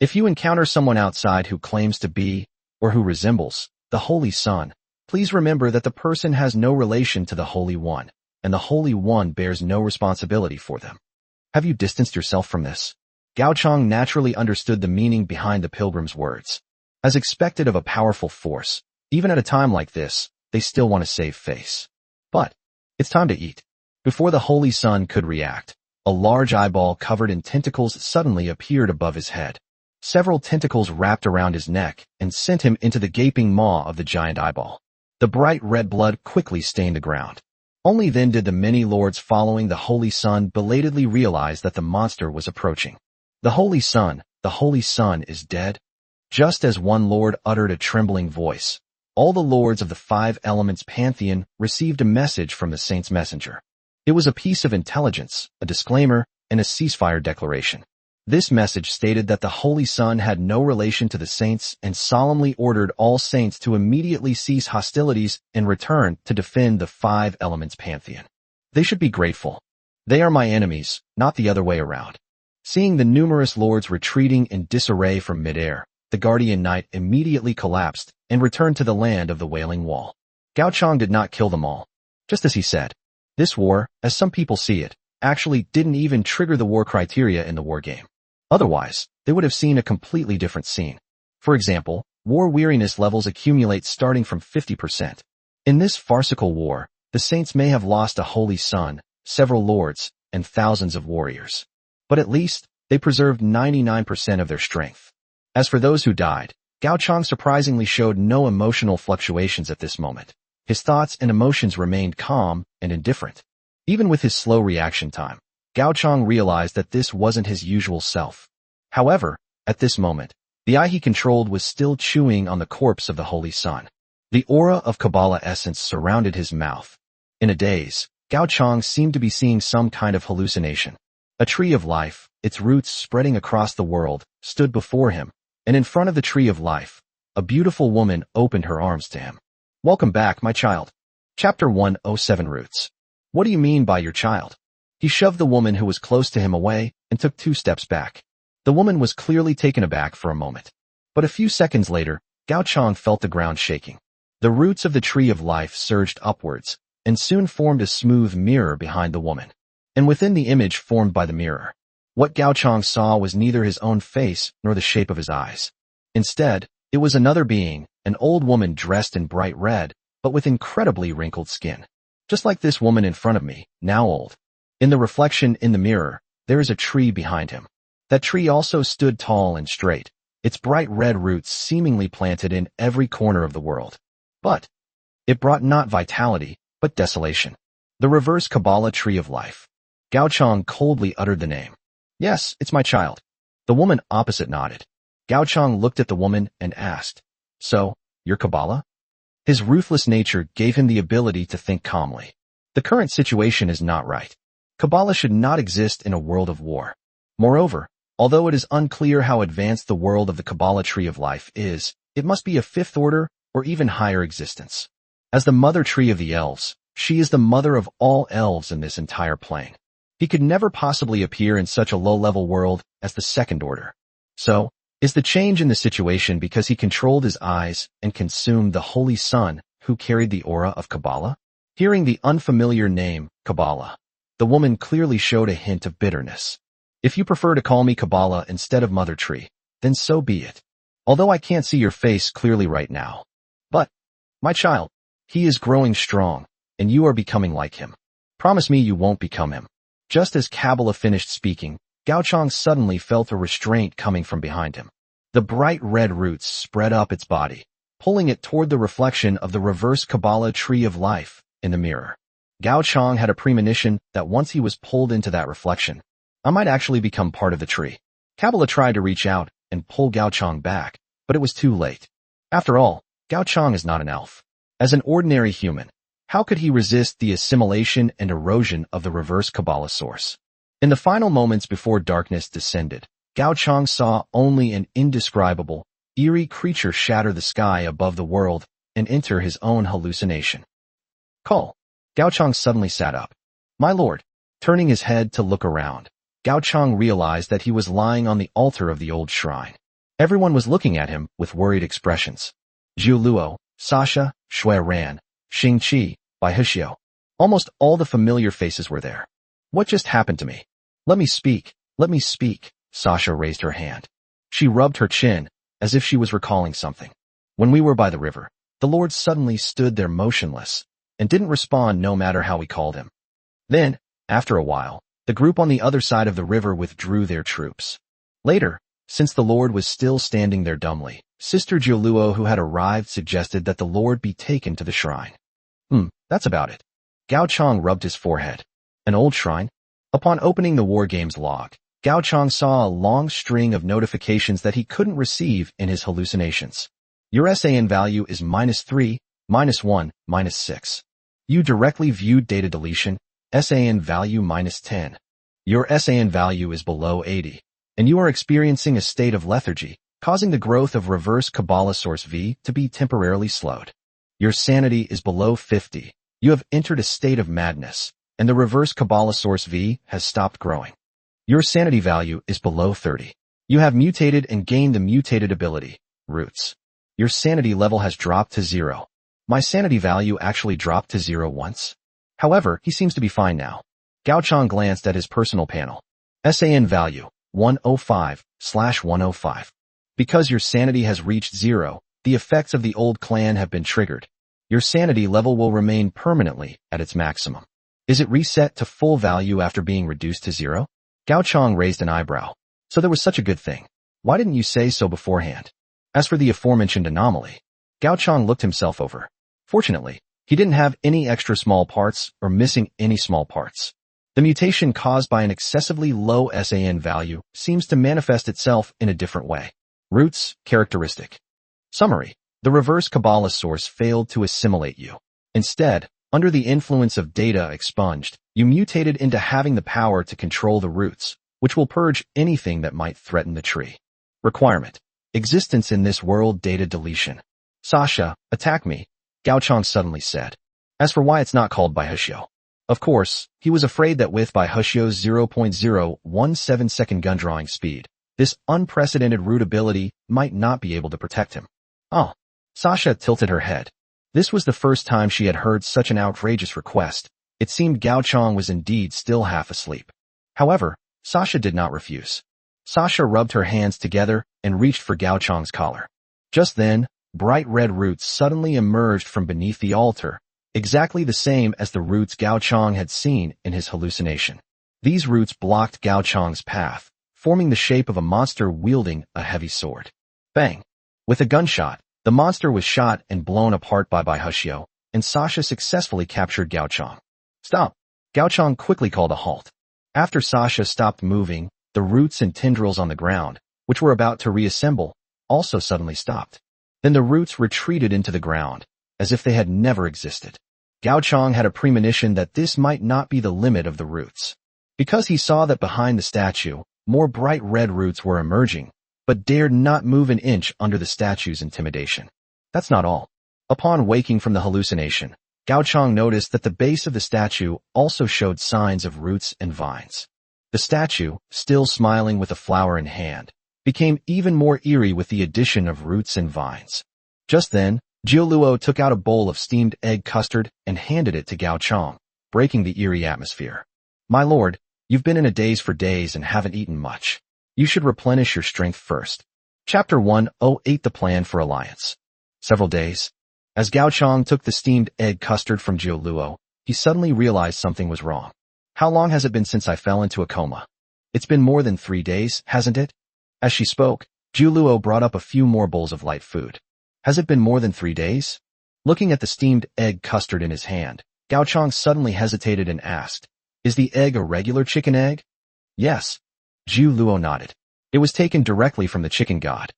If you encounter someone outside who claims to be, or who resembles, the Holy Sun, please remember that the person has no relation to the Holy One, and the Holy One bears no responsibility for them. Have you distanced yourself from this? Gao Chang naturally understood the meaning behind the pilgrim's words. As expected of a powerful force, even at a time like this, they still want to save face. But it's time to eat. Before the Holy Sun could react, a large eyeball covered in tentacles suddenly appeared above his head. Several tentacles wrapped around his neck and sent him into the gaping maw of the giant eyeball. The bright red blood quickly stained the ground. Only then did the many lords following the Holy Sun belatedly realize that the monster was approaching. The Holy Sun is dead. Just as one lord uttered a trembling voice, all the lords of the 5 elements pantheon received a message from the saint's messenger. It was a piece of intelligence, a disclaimer, and a ceasefire declaration. This message stated that the Holy Sun had no relation to the saints and solemnly ordered all saints to immediately cease hostilities and return to defend the 5 elements pantheon. They should be grateful. They are my enemies, not the other way around. Seeing the numerous lords retreating in disarray from midair, the guardian knight immediately collapsed and returned to the land of the Wailing Wall. Gao Chang did not kill them all. Just as he said, this war, as some people see it, actually didn't even trigger the war criteria in the war game. Otherwise, they would have seen a completely different scene. For example, war weariness levels accumulate starting from 50%. In this farcical war, the saints may have lost a Holy Sun, several lords, and thousands of warriors. But at least, They preserved 99% of their strength. As for those who died, Gao Chang surprisingly showed no emotional fluctuations at this moment. His thoughts and emotions remained calm and indifferent. Even with his slow reaction time, Gao Chang realized that this wasn't his usual self. However, at this moment, the eye he controlled was still chewing on the corpse of the Holy Sun. The aura of Kabbalah essence surrounded his mouth. In a daze, Gao Chang seemed to be seeing some kind of hallucination. A tree of life, its roots spreading across the world, stood before him, and in front of the tree of life, a beautiful woman opened her arms to him. Welcome back, my child. Chapter 107 Roots. What do you mean by your child? He shoved the woman who was close to him away and took 2 steps back. The woman was clearly taken aback for a moment. But a few seconds later, Gao Chang felt the ground shaking. The roots of the tree of life surged upwards, and soon formed a smooth mirror behind the woman. And within the image formed by the mirror, what Gao Chang saw was neither his own face nor the shape of his eyes. Instead, it was another being, an old woman dressed in bright red, but with incredibly wrinkled skin. Just like this woman in front of me, now old. In the reflection in the mirror, there is a tree behind him. That tree also stood tall and straight, its bright red roots seemingly planted in every corner of the world. But it brought not vitality, but desolation. The reverse Kabbalah tree of life. Gao Chang coldly uttered the name. Yes, it's my child. The woman opposite nodded. Gao Chang looked at the woman and asked, So, you're Kabbalah? His ruthless nature gave him the ability to think calmly. The current situation is not right. Kabbalah should not exist in a world of war. Moreover, although it is unclear how advanced the world of the Kabbalah tree of life is, it must be a 5th order or even higher existence. As the mother tree of the elves, she is the mother of all elves in this entire plane. He could never possibly appear in such a low-level world as the 2nd order. So, is the change in the situation because he controlled his eyes and consumed the Holy Sun who carried the aura of Kabbalah? Hearing the unfamiliar name, Kabbalah, the woman clearly showed a hint of bitterness. If you prefer to call me Kabbalah instead of Mother Tree, then so be it. Although I can't see your face clearly right now. But, my child, he is growing strong, and you are becoming like him. Promise me you won't become him. Just as Kabbalah finished speaking, Gao Chang suddenly felt a restraint coming from behind him. The bright red roots spread up its body, pulling it toward the reflection of the reverse Kabbalah tree of life in the mirror. Gao Chang had a premonition that once he was pulled into that reflection, I might actually become part of the tree. Kabbalah tried to reach out and pull Gao Chang back, but it was too late. After all, Gao Chang is not an elf. As an ordinary human, how could he resist the assimilation and erosion of the reverse Kabbalah source? In the final moments before darkness descended, Gao Chang saw only an indescribable, eerie creature shatter the sky above the world and enter his own hallucination. Call. Gao Chang suddenly sat up. My lord. Turning his head to look around, Gao Chang realized that he was lying on the altar of the old shrine. Everyone was looking at him with worried expressions. Zhu Luo, Sasha, Shui Ran, Xing Qi, Bai Hexio. Almost all the familiar faces were there. What just happened to me? Let me speak, let me speak. Sasha raised her hand. She rubbed her chin, as if she was recalling something. When we were by the river, the Lord suddenly stood there motionless, and didn't respond no matter how we called him. Then, after a while, the group on the other side of the river withdrew their troops. Later, since the Lord was still standing there dumbly, Sister Jiuluo who had arrived suggested that the Lord be taken to the shrine. That's about it. Gao Chang rubbed his forehead. An old shrine? Upon opening the War Games log, Gao Chang saw a long string of notifications that he couldn't receive in his hallucinations. Your SAN value is -3, -1, -6. You directly viewed data deletion, SAN value -10. Your SAN value is below 80, and you are experiencing a state of lethargy, causing the growth of reverse Kabbalah source V to be temporarily slowed. Your sanity is below 50. You have entered a state of madness, and the reverse Kabbalah source V has stopped growing. Your sanity value is below 30. You have mutated and gained the mutated ability, Roots. Your sanity level has dropped to 0. My sanity value actually dropped to 0 once. However, he seems to be fine now. Gao Chang glanced at his personal panel. SAN value, 105/105. Because your sanity has reached 0, the effects of the old clan have been triggered. Your sanity level will remain permanently at its maximum. Is it reset to full value after being reduced to 0? Gao Chang raised an eyebrow. So there was such a good thing. Why didn't you say so beforehand? As for the aforementioned anomaly, Gao Chang looked himself over. Fortunately, he didn't have any extra small parts or missing any small parts. The mutation caused by an excessively low SAN value seems to manifest itself in a different way. Roots, characteristic. Summary. The reverse Kabbalah source failed to assimilate you. Instead, under the influence of data expunged, you mutated into having the power to control the roots, which will purge anything that might threaten the tree. Requirement. Existence in this world data deletion. Sasha, attack me, Gao Chang suddenly said. As for why it's not called by Hushio. Of course, he was afraid that with by Hushio's 0.017 second gun drawing speed, this unprecedented root ability might not be able to protect him. Oh. Sasha tilted her head. This was the first time she had heard such an outrageous request. It seemed Gao Chang was indeed still half asleep. However, Sasha did not refuse. Sasha rubbed her hands together and reached for Gao Chang's collar. Just then, bright red roots suddenly emerged from beneath the altar, exactly the same as the roots Gao Chang had seen in his hallucination. These roots blocked Gao Chang's path, forming the shape of a monster wielding a heavy sword. Bang! With a gunshot, the monster was shot and blown apart by Hushio, and Sasha successfully captured Gao Chang. Stop! Gao Chang quickly called a halt. After Sasha stopped moving, the roots and tendrils on the ground, which were about to reassemble, also suddenly stopped. Then the roots retreated into the ground, as if they had never existed. Gao Chang had a premonition that this might not be the limit of the roots. Because he saw that behind the statue, more bright red roots were emerging, but dared not move an inch under the statue's intimidation. That's not all. Upon waking from the hallucination, Gao Chang noticed that the base of the statue also showed signs of roots and vines. The statue, still smiling with a flower in hand, became even more eerie with the addition of roots and vines. Just then, Jiuluo took out a bowl of steamed egg custard and handed it to Gao Chang, breaking the eerie atmosphere. My lord, you've been in a daze for days and haven't eaten much. You should replenish your strength first. Chapter 108 The Plan for Alliance. Several days. As Gao Chang took the steamed egg custard from Jiuluo, he suddenly realized something was wrong. How long has it been since I fell into a coma? It's been more than 3 days, hasn't it? As she spoke, Jiuluo brought up a few more bowls of light food. Has it been more than 3 days? Looking at the steamed egg custard in his hand, Gao Chang suddenly hesitated and asked, Is the egg a regular chicken egg? Yes. Jiuluo nodded. It was taken directly from the chicken god.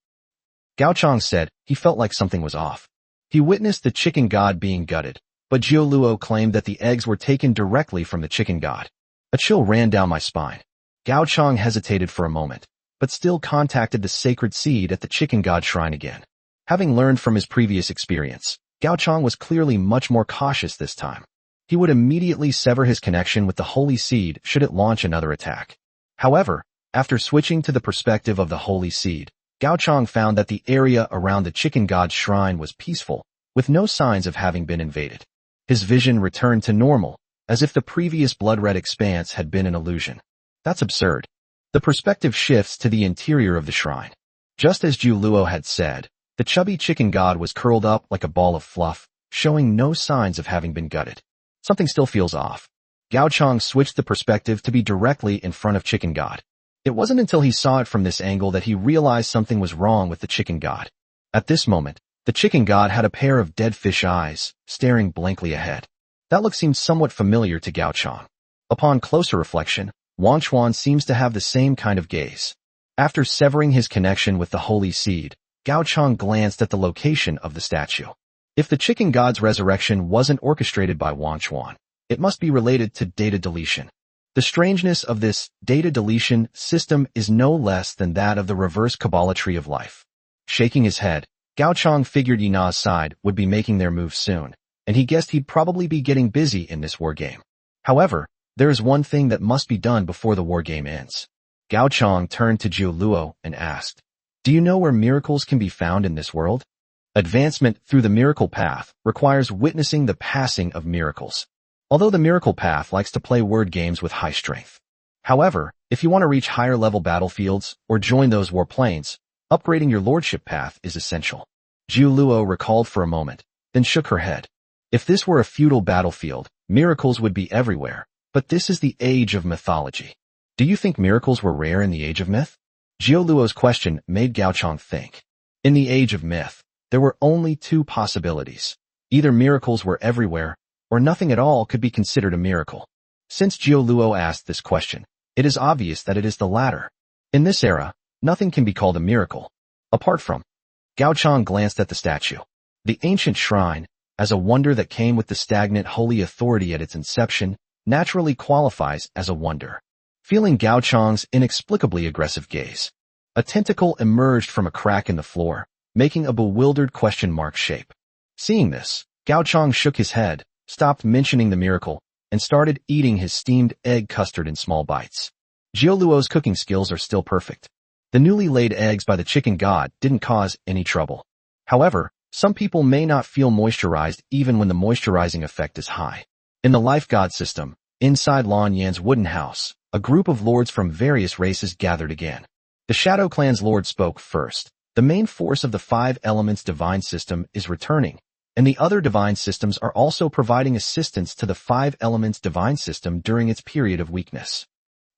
Gao Chang said he felt like something was off. He witnessed the chicken god being gutted, but Jiuluo claimed that the eggs were taken directly from the chicken god. A chill ran down my spine. Gao Chang hesitated for a moment, but still contacted the sacred seed at the chicken god shrine again. Having learned from his previous experience, Gao Chang was clearly much more cautious this time. He would immediately sever his connection with the holy seed should it launch another attack. However, after switching to the perspective of the holy seed, Gao Chang found that the area around the chicken god's shrine was peaceful, with no signs of having been invaded. His vision returned to normal, as if the previous blood-red expanse had been an illusion. That's absurd. The perspective shifts to the interior of the shrine. Just as Jiuluo had said, the chubby chicken god was curled up like a ball of fluff, showing no signs of having been gutted. Something still feels off. Gao Chang switched the perspective to be directly in front of chicken god. It wasn't until he saw it from this angle that he realized something was wrong with the chicken god. At this moment, the chicken god had a pair of dead fish eyes, staring blankly ahead. That look seemed somewhat familiar to Gao Chang. Upon closer reflection, Wang Chuan seems to have the same kind of gaze. After severing his connection with the holy seed, Gao Chang glanced at the location of the statue. If the chicken god's resurrection wasn't orchestrated by Wang Chuan, it must be related to data deletion. The strangeness of this data deletion system is no less than that of the reverse Kabbalah tree of life. Shaking his head, Gao Chang figured Yina's side would be making their move soon, and he guessed he'd probably be getting busy in this war game. However, there is one thing that must be done before the war game ends. Gao Chang turned to Jiuluo and asked, Do you know where miracles can be found in this world? Advancement through the miracle path requires witnessing the passing of miracles. Although the miracle path likes to play word games with high strength. However, if you want to reach higher level battlefields or join those war planes, upgrading your lordship path is essential. Jiuluo recalled for a moment, then shook her head. If this were a feudal battlefield, miracles would be everywhere, but this is the age of mythology. Do you think miracles were rare in the age of myth? Jioluo's question made Gaochang think. In the age of myth, there were only two possibilities. Either miracles were everywhere, or nothing at all could be considered a miracle. Since Jioluo asked this question, it is obvious that it is the latter. In this era, nothing can be called a miracle. Apart from, Gaochang glanced at the statue. The ancient shrine, as a wonder that came with the stagnant holy authority at its inception, naturally qualifies as a wonder. Feeling Gaochang's inexplicably aggressive gaze, a tentacle emerged from a crack in the floor, making a bewildered question mark shape. Seeing this, Gaochang shook his head, stopped mentioning the miracle, and started eating his steamed egg custard in small bites. Jioluo's cooking skills are still perfect. The newly laid eggs by the chicken god didn't cause any trouble. However, some people may not feel moisturized even when the moisturizing effect is high. In the life god system, inside Lan Yan's wooden house, a group of lords from various races gathered again. The Shadow Clan's lord spoke first. The main force of the 5 elements divine system is returning, and the other divine systems are also providing assistance to the 5 elements divine system during its period of weakness.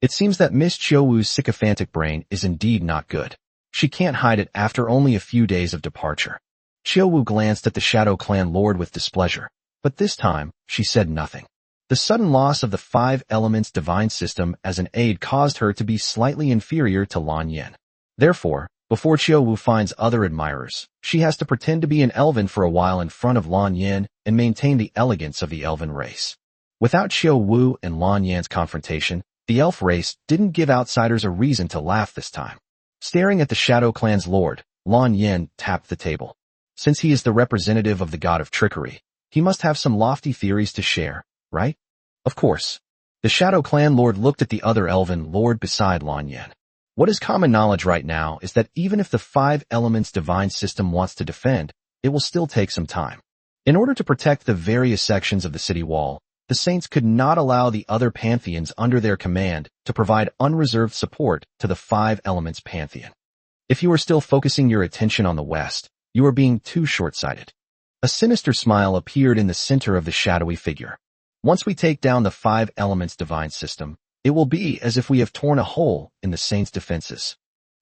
It seems that Miss Chiowu's sycophantic brain is indeed not good. She can't hide it after only a few days of departure. Chiowu glanced at the Shadow Clan lord with displeasure, but this time, she said nothing. The sudden loss of the 5 elements divine system as an aid caused her to be slightly inferior to Lan Yan. Therefore, before Chiowu finds other admirers, she has to pretend to be an elven for a while in front of Lan Yan and maintain the elegance of the elven race. Without Chiowu and Lan Yan's confrontation, the elf race didn't give outsiders a reason to laugh this time. Staring at the Shadow Clan's lord, Lan Yan tapped the table. Since he is the representative of the god of trickery, he must have some lofty theories to share, right? Of course. The Shadow Clan lord looked at the other elven lord beside Lan Yan. What is common knowledge right now is that even if the 5 elements divine system wants to defend, it will still take some time. In order to protect the various sections of the city wall, the saints could not allow the other pantheons under their command to provide unreserved support to the 5 elements pantheon. If you are still focusing your attention on the west, you are being too short-sighted. A sinister smile appeared in the center of the shadowy figure. Once we take down the 5 elements divine system, it will be as if we have torn a hole in the saints' defenses.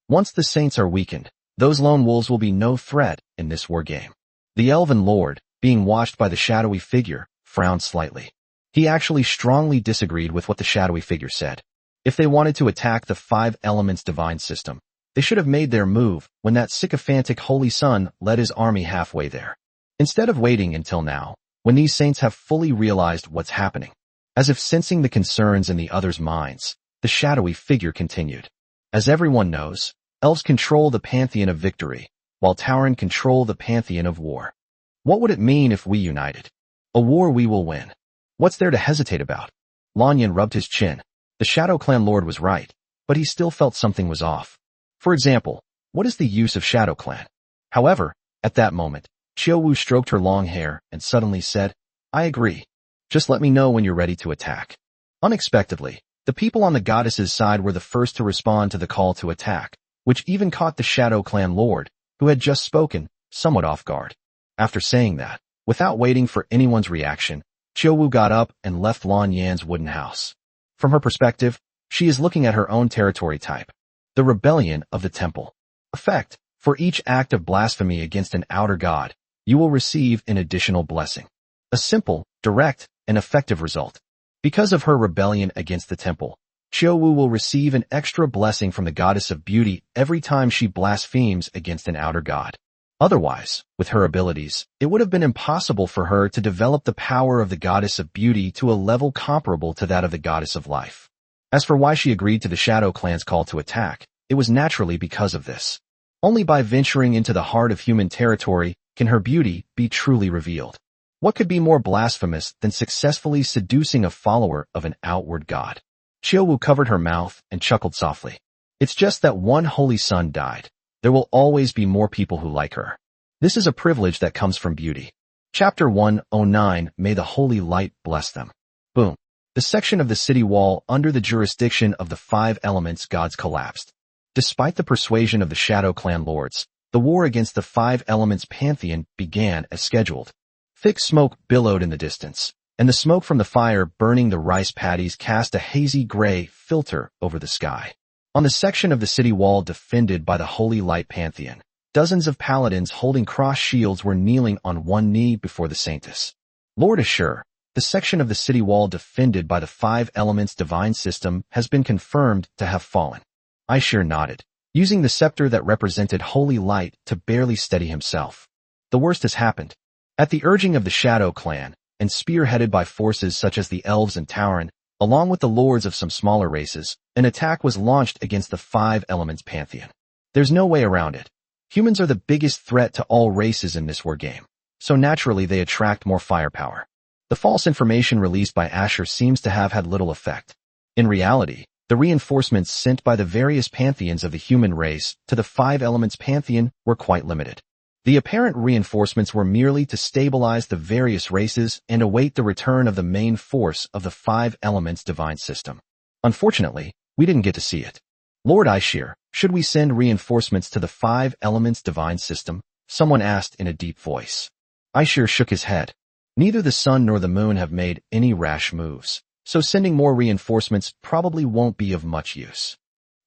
Once the saints are weakened, those lone wolves will be no threat in this war game. The elven lord, being watched by the shadowy figure, frowned slightly. He actually strongly disagreed with what the shadowy figure said. If they wanted to attack the 5 elements divine system, they should have made their move when that sycophantic holy son led his army halfway there. Instead of waiting until now, when these saints have fully realized what's happening. As if sensing the concerns in the others' minds, the shadowy figure continued. As everyone knows, elves control the pantheon of victory, while Tauren control the pantheon of war. What would it mean if we united? A war we will win. What's there to hesitate about? Lan Yan rubbed his chin. The Shadow Clan lord was right, but he still felt something was off. For example, what is the use of Shadow Clan? However, at that moment, Chiowu stroked her long hair and suddenly said, I agree. Just let me know when you're ready to attack. Unexpectedly, the people on the goddess's side were the first to respond to the call to attack, which even caught the Shadow Clan lord, who had just spoken, somewhat off guard. After saying that, without waiting for anyone's reaction, Chiowu got up and left Lan Yan's wooden house. From her perspective, she is looking at her own territory type. The rebellion of the temple. Effect: for each act of blasphemy against an outer god, you will receive an additional blessing. A simple, direct, and effective result. Because of her rebellion against the temple, Chiowu will receive an extra blessing from the goddess of beauty every time she blasphemes against an outer god. Otherwise, with her abilities, it would have been impossible for her to develop the power of the goddess of beauty to a level comparable to that of the goddess of life. As for why she agreed to the Shadow Clan's call to attack, it was naturally because of this. Only by venturing into the heart of human territory can her beauty be truly revealed. What could be more blasphemous than successfully seducing a follower of an outward god? Chiowu covered her mouth and chuckled softly. It's just that one holy son died. There will always be more people who like her. This is a privilege that comes from beauty. Chapter 109, May the Holy Light Bless Them. Boom. The section of the city wall under the jurisdiction of the 5 elements gods collapsed. Despite the persuasion of the Shadow Clan lords, the war against the 5 elements pantheon began as scheduled. Thick smoke billowed in the distance, and the smoke from the fire burning the rice paddies cast a hazy gray filter over the sky. On the section of the city wall defended by the Holy Light Pantheon, dozens of paladins holding crossed shields were kneeling on one knee before the saintess. Lord Ashur, the section of the city wall defended by the five elements divine system has been confirmed to have fallen. Ashur nodded, using the scepter that represented holy light to barely steady himself. The worst has happened. At the urging of the Shadow Clan, and spearheaded by forces such as the Elves and Tauren, along with the lords of some smaller races, an attack was launched against the five elements pantheon. There's no way around it. Humans are the biggest threat to all races in this war game, so naturally they attract more firepower. The false information released by Ashur seems to have had little effect. In reality, the reinforcements sent by the various pantheons of the human race to the five elements pantheon were quite limited. The apparent reinforcements were merely to stabilize the various races and await the return of the main force of the five elements divine system. Unfortunately, we didn't get to see it. Lord Ishir, should we send reinforcements to the five elements divine system? Someone asked in a deep voice. Ishir shook his head. Neither the sun nor the moon have made any rash moves, so sending more reinforcements probably won't be of much use.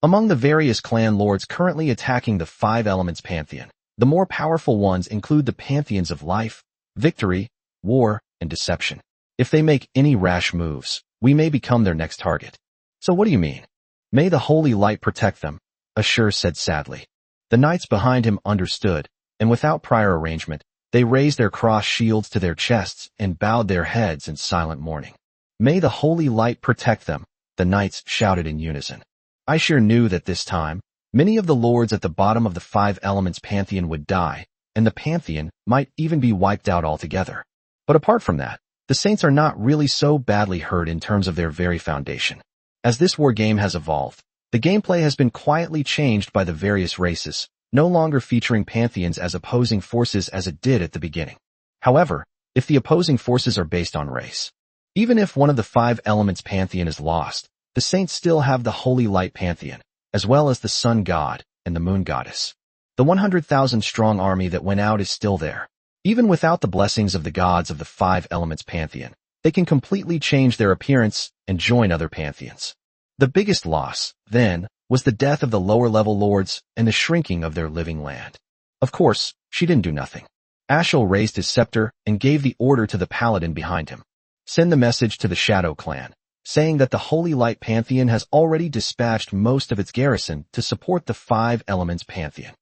Among the various clan lords currently attacking the five elements pantheon, the more powerful ones include the pantheons of life, victory, war, and deception. If they make any rash moves, we may become their next target. So what do you mean? May the holy light protect them, Ashur said sadly. The knights behind him understood, and without prior arrangement, they raised their crossed shields to their chests and bowed their heads in silent mourning. May the holy light protect them, the knights shouted in unison. Ishir knew that this time, many of the lords at the bottom of the five elements pantheon would die, and the pantheon might even be wiped out altogether. But apart from that, the saints are not really so badly hurt in terms of their very foundation. As this war game has evolved, the gameplay has been quietly changed by the various races, no longer featuring pantheons as opposing forces as it did at the beginning. However, if the opposing forces are based on race, even if one of the five elements pantheon is lost, the saints still have the holy light pantheon, as well as the sun god and the moon goddess. The 100,000-strong army that went out is still there. Even without the blessings of the gods of the five elements pantheon, they can completely change their appearance and join other pantheons. The biggest loss, then, was the death of the lower-level lords and the shrinking of their living land. Of course, she didn't do nothing. Ashel raised his scepter and gave the order to the paladin behind him. Send the message to the Shadow Clan, saying that the Holy Light Pantheon has already dispatched most of its garrison to support the five elements pantheon.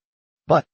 But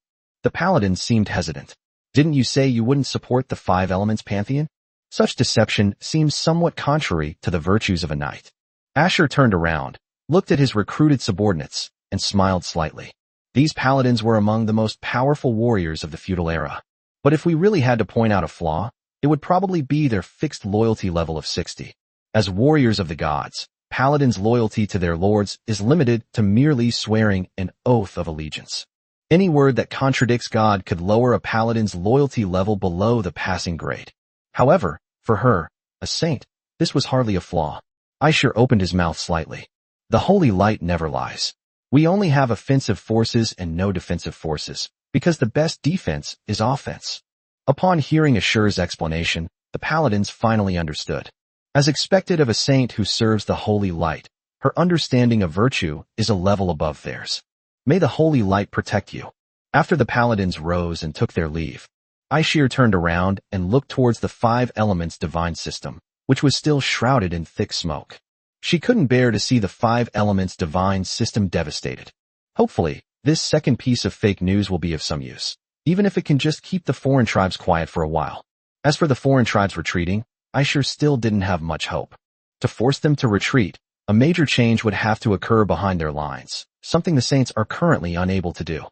the paladin seemed hesitant. Didn't you say you wouldn't support the five elements pantheon? Such deception seems somewhat contrary to the virtues of a knight. Ashur turned around, looked at his recruited subordinates, and smiled slightly. These paladins were among the most powerful warriors of the feudal era. But if we really had to point out a flaw, it would probably be their fixed loyalty level of 60. As warriors of the gods, paladins' loyalty to their lords is limited to merely swearing an oath of allegiance. Any word that contradicts God could lower a paladin's loyalty level below the passing grade. However, for her, a saint, this was hardly a flaw. Ishur opened his mouth slightly. The holy light never lies. We only have offensive forces and no defensive forces, because the best defense is offense. Upon hearing Ashur's explanation, the paladins finally understood. As expected of a saint who serves the holy light, her understanding of virtue is a level above theirs. May the holy light protect you. After the paladins rose and took their leave, Ishur turned around and looked towards the five elements divine system, which was still shrouded in thick smoke. She couldn't bear to see the five elements divine system devastated. Hopefully, this second piece of fake news will be of some use, even if it can just keep the foreign tribes quiet for a while. As for the foreign tribes retreating, Ishur still didn't have much hope. To force them to retreat, a major change would have to occur behind their lines, something the saints are currently unable to do.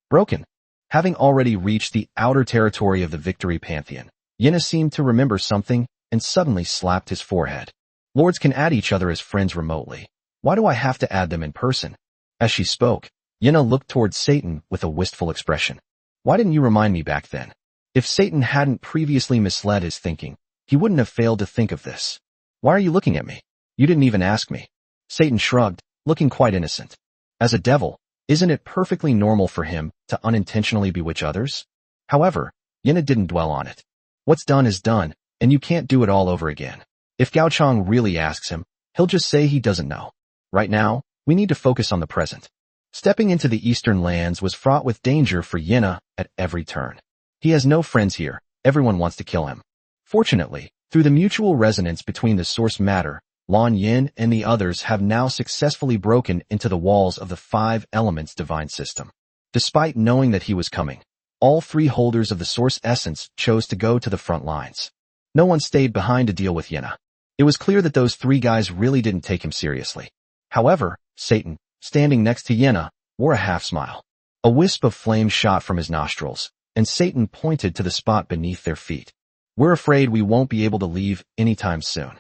Broken. Having already reached the outer territory of the Victory Pantheon, Yenna seemed to remember something and suddenly slapped his forehead. Lords can add each other as friends remotely. Why do I have to add them in person? As she spoke, Yenna looked towards Satan with a wistful expression. Why didn't you remind me back then? If Satan hadn't previously misled his thinking, he wouldn't have failed to think of this. Why are you looking at me? You didn't even ask me. Satan shrugged, looking quite innocent. As a devil, isn't it perfectly normal for him to unintentionally bewitch others? However, Yenna didn't dwell on it. What's done is done, and you can't do it all over again. If Gao Chang really asks him, he'll just say he doesn't know. Right now, We need to focus on the present. Stepping into the eastern lands was fraught with danger for Yena at every turn. He has no friends here. Everyone wants to kill him. Fortunately, through the mutual resonance between the source matter, Lan Yin and the others have now successfully broken into the walls of the 5 elements divine system. Despite knowing that he was coming, all 3 holders of the source essence chose to go to the front lines. No one stayed behind to deal with Yena. It was clear that those 3 guys really didn't take him seriously. However, Satan, standing next to Yena, wore a half-smile. A wisp of flame shot from his nostrils, and Satan pointed to the spot beneath their feet. We're afraid we won't be able to leave anytime soon.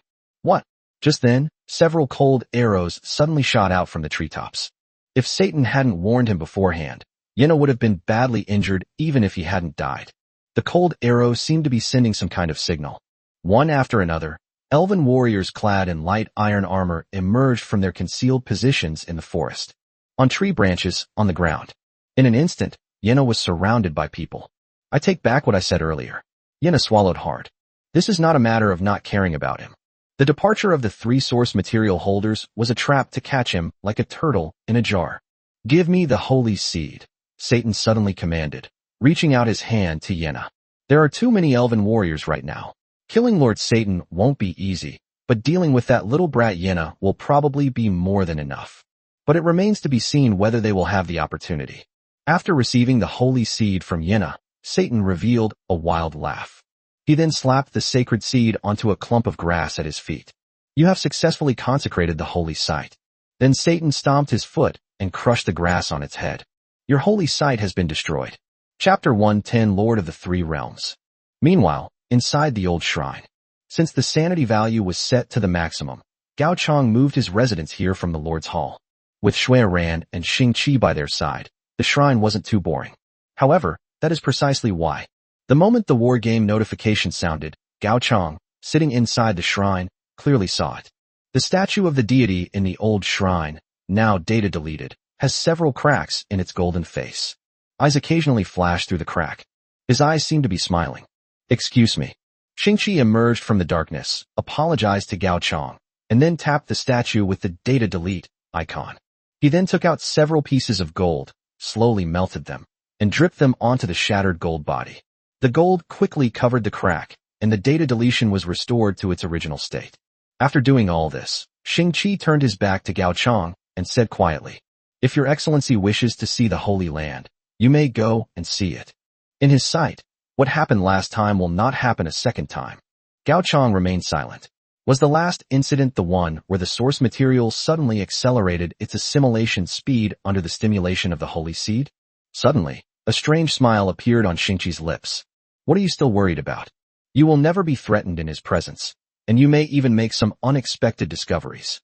What? Just then, several cold arrows suddenly shot out from the treetops. If Satan hadn't warned him beforehand, Yena would have been badly injured even if he hadn't died. The cold arrows seemed to be sending some kind of signal. One after another, elven warriors clad in light iron armor emerged from their concealed positions in the forest. On tree branches, on the ground. In an instant, Yena was surrounded by people. I take back what I said earlier. Yena swallowed hard. This is not a matter of not caring about him. The departure of the 3 source material holders was a trap to catch him like a turtle in a jar. Give me the holy seed, Satan suddenly commanded, reaching out his hand to Yena. There are too many elven warriors right now. Killing Lord Satan won't be easy, but dealing with that little brat Yena will probably be more than enough. But it remains to be seen whether they will have the opportunity. After receiving the holy seed from Yena, Satan revealed a wild laugh. He then slapped the sacred seed onto a clump of grass at his feet. You have successfully consecrated the holy site. Then Satan stomped his foot and crushed the grass on its head. Your holy site has been destroyed. Chapter 110 Lord of the 3 Realms. Meanwhile, inside the old shrine. Since the sanity value was set to the maximum, Gao Chong moved his residence here from the Lord's Hall. With Shui Ran and Xing Qi by their side, the shrine wasn't too boring. However, that is precisely why. The moment the war game notification sounded, Gao Chong, sitting inside the shrine, clearly saw it. The statue of the deity in the old shrine, now data deleted, has several cracks in its golden face. Eyes occasionally flash through the crack. His eyes seem to be smiling. Excuse me. Xing Qi emerged from the darkness, apologized to Gao Chong, and then tapped the statue with the data delete icon. He then took out several pieces of gold, slowly melted them, and dripped them onto the shattered gold body. The gold quickly covered the crack, and the data deletion was restored to its original state. After doing all this, Xing Qi turned his back to Gao Chong and said quietly, "If your excellency wishes to see the Holy Land, you may go and see it." In his sight, what happened last time will not happen a second time. Gao Chong remained silent. Was the last incident the one where the source material suddenly accelerated its assimilation speed under the stimulation of the holy seed? Suddenly, a strange smile appeared on Xing Qi's lips. What are you still worried about? You will never be threatened in his presence, and you may even make some unexpected discoveries.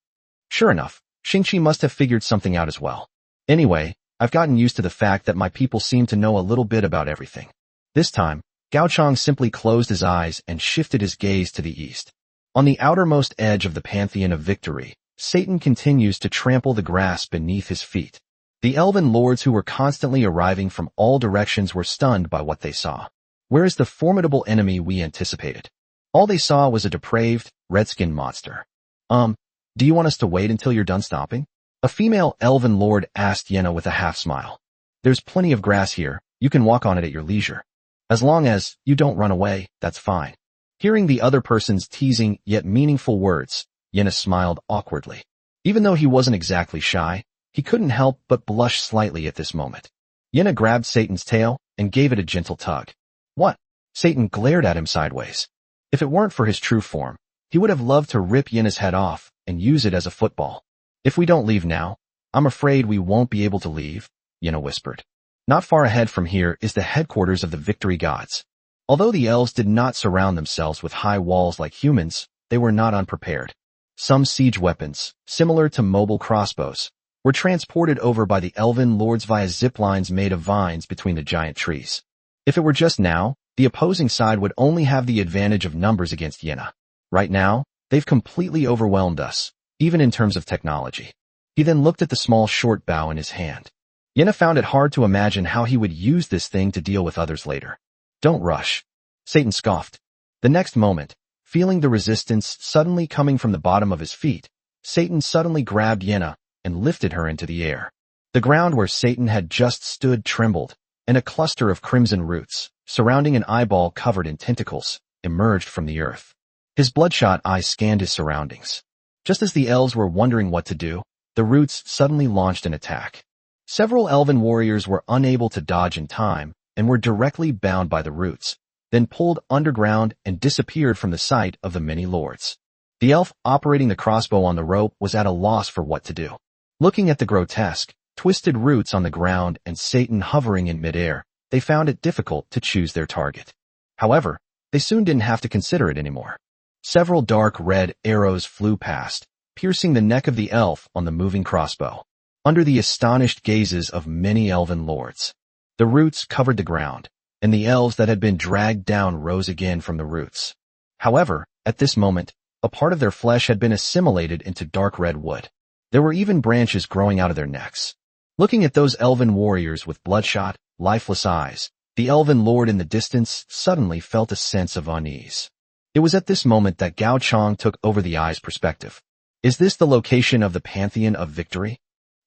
Sure enough, Xing Qi must have figured something out as well. Anyway, I've gotten used to the fact that my people seem to know a little bit about everything. This time, Gao Chong simply closed his eyes and shifted his gaze to the east. On the outermost edge of the Pantheon of Victory, Satan continues to trample the grass beneath his feet. The elven lords who were constantly arriving from all directions were stunned by what they saw. Where is the formidable enemy we anticipated? All they saw was a depraved, red-skinned monster. Do you want us to wait until you're done stomping? A female elven lord asked Yena with a half-smile. There's plenty of grass here, you can walk on it at your leisure. As long as you don't run away, that's fine. Hearing the other person's teasing yet meaningful words, Yena smiled awkwardly. Even though he wasn't exactly shy, he couldn't help but blush slightly at this moment. Yena grabbed Satan's tail and gave it a gentle tug. What? Satan glared at him sideways. If it weren't for his true form, he would have loved to rip Yena's head off and use it as a football. If we don't leave now, I'm afraid we won't be able to leave, Yena whispered. Not far ahead from here is the headquarters of the Victory Gods. Although the elves did not surround themselves with high walls like humans, they were not unprepared. Some siege weapons, similar to mobile crossbows, were transported over by the elven lords via zip lines made of vines between the giant trees. If it were just now, the opposing side would only have the advantage of numbers against Yena. Right now, they've completely overwhelmed us, even in terms of technology. He then looked at the small short bow in his hand. Yena found it hard to imagine how he would use this thing to deal with others later. Don't rush. Satan scoffed. The next moment, feeling the resistance suddenly coming from the bottom of his feet, Satan suddenly grabbed Yena, and lifted her into the air. The ground where Satan had just stood trembled, and a cluster of crimson roots, surrounding an eyeball covered in tentacles, emerged from the earth. His bloodshot eyes scanned his surroundings. Just as the elves were wondering what to do, the roots suddenly launched an attack. Several elven warriors were unable to dodge in time and were directly bound by the roots, then pulled underground and disappeared from the sight of the many lords. The elf operating the crossbow on the rope was at a loss for what to do. Looking at the grotesque, twisted roots on the ground and Satan hovering in midair, they found it difficult to choose their target. However, they soon didn't have to consider it anymore. Several dark red arrows flew past, piercing the neck of the elf on the moving crossbow. Under the astonished gazes of many elven lords, the roots covered the ground, and the elves that had been dragged down rose again from the roots. However, at this moment, a part of their flesh had been assimilated into dark red wood. There were even branches growing out of their necks. Looking at those elven warriors with bloodshot, lifeless eyes, the elven lord in the distance suddenly felt a sense of unease. It was at this moment that Gao Chang took over the eye's perspective. Is this the location of the Pantheon of Victory?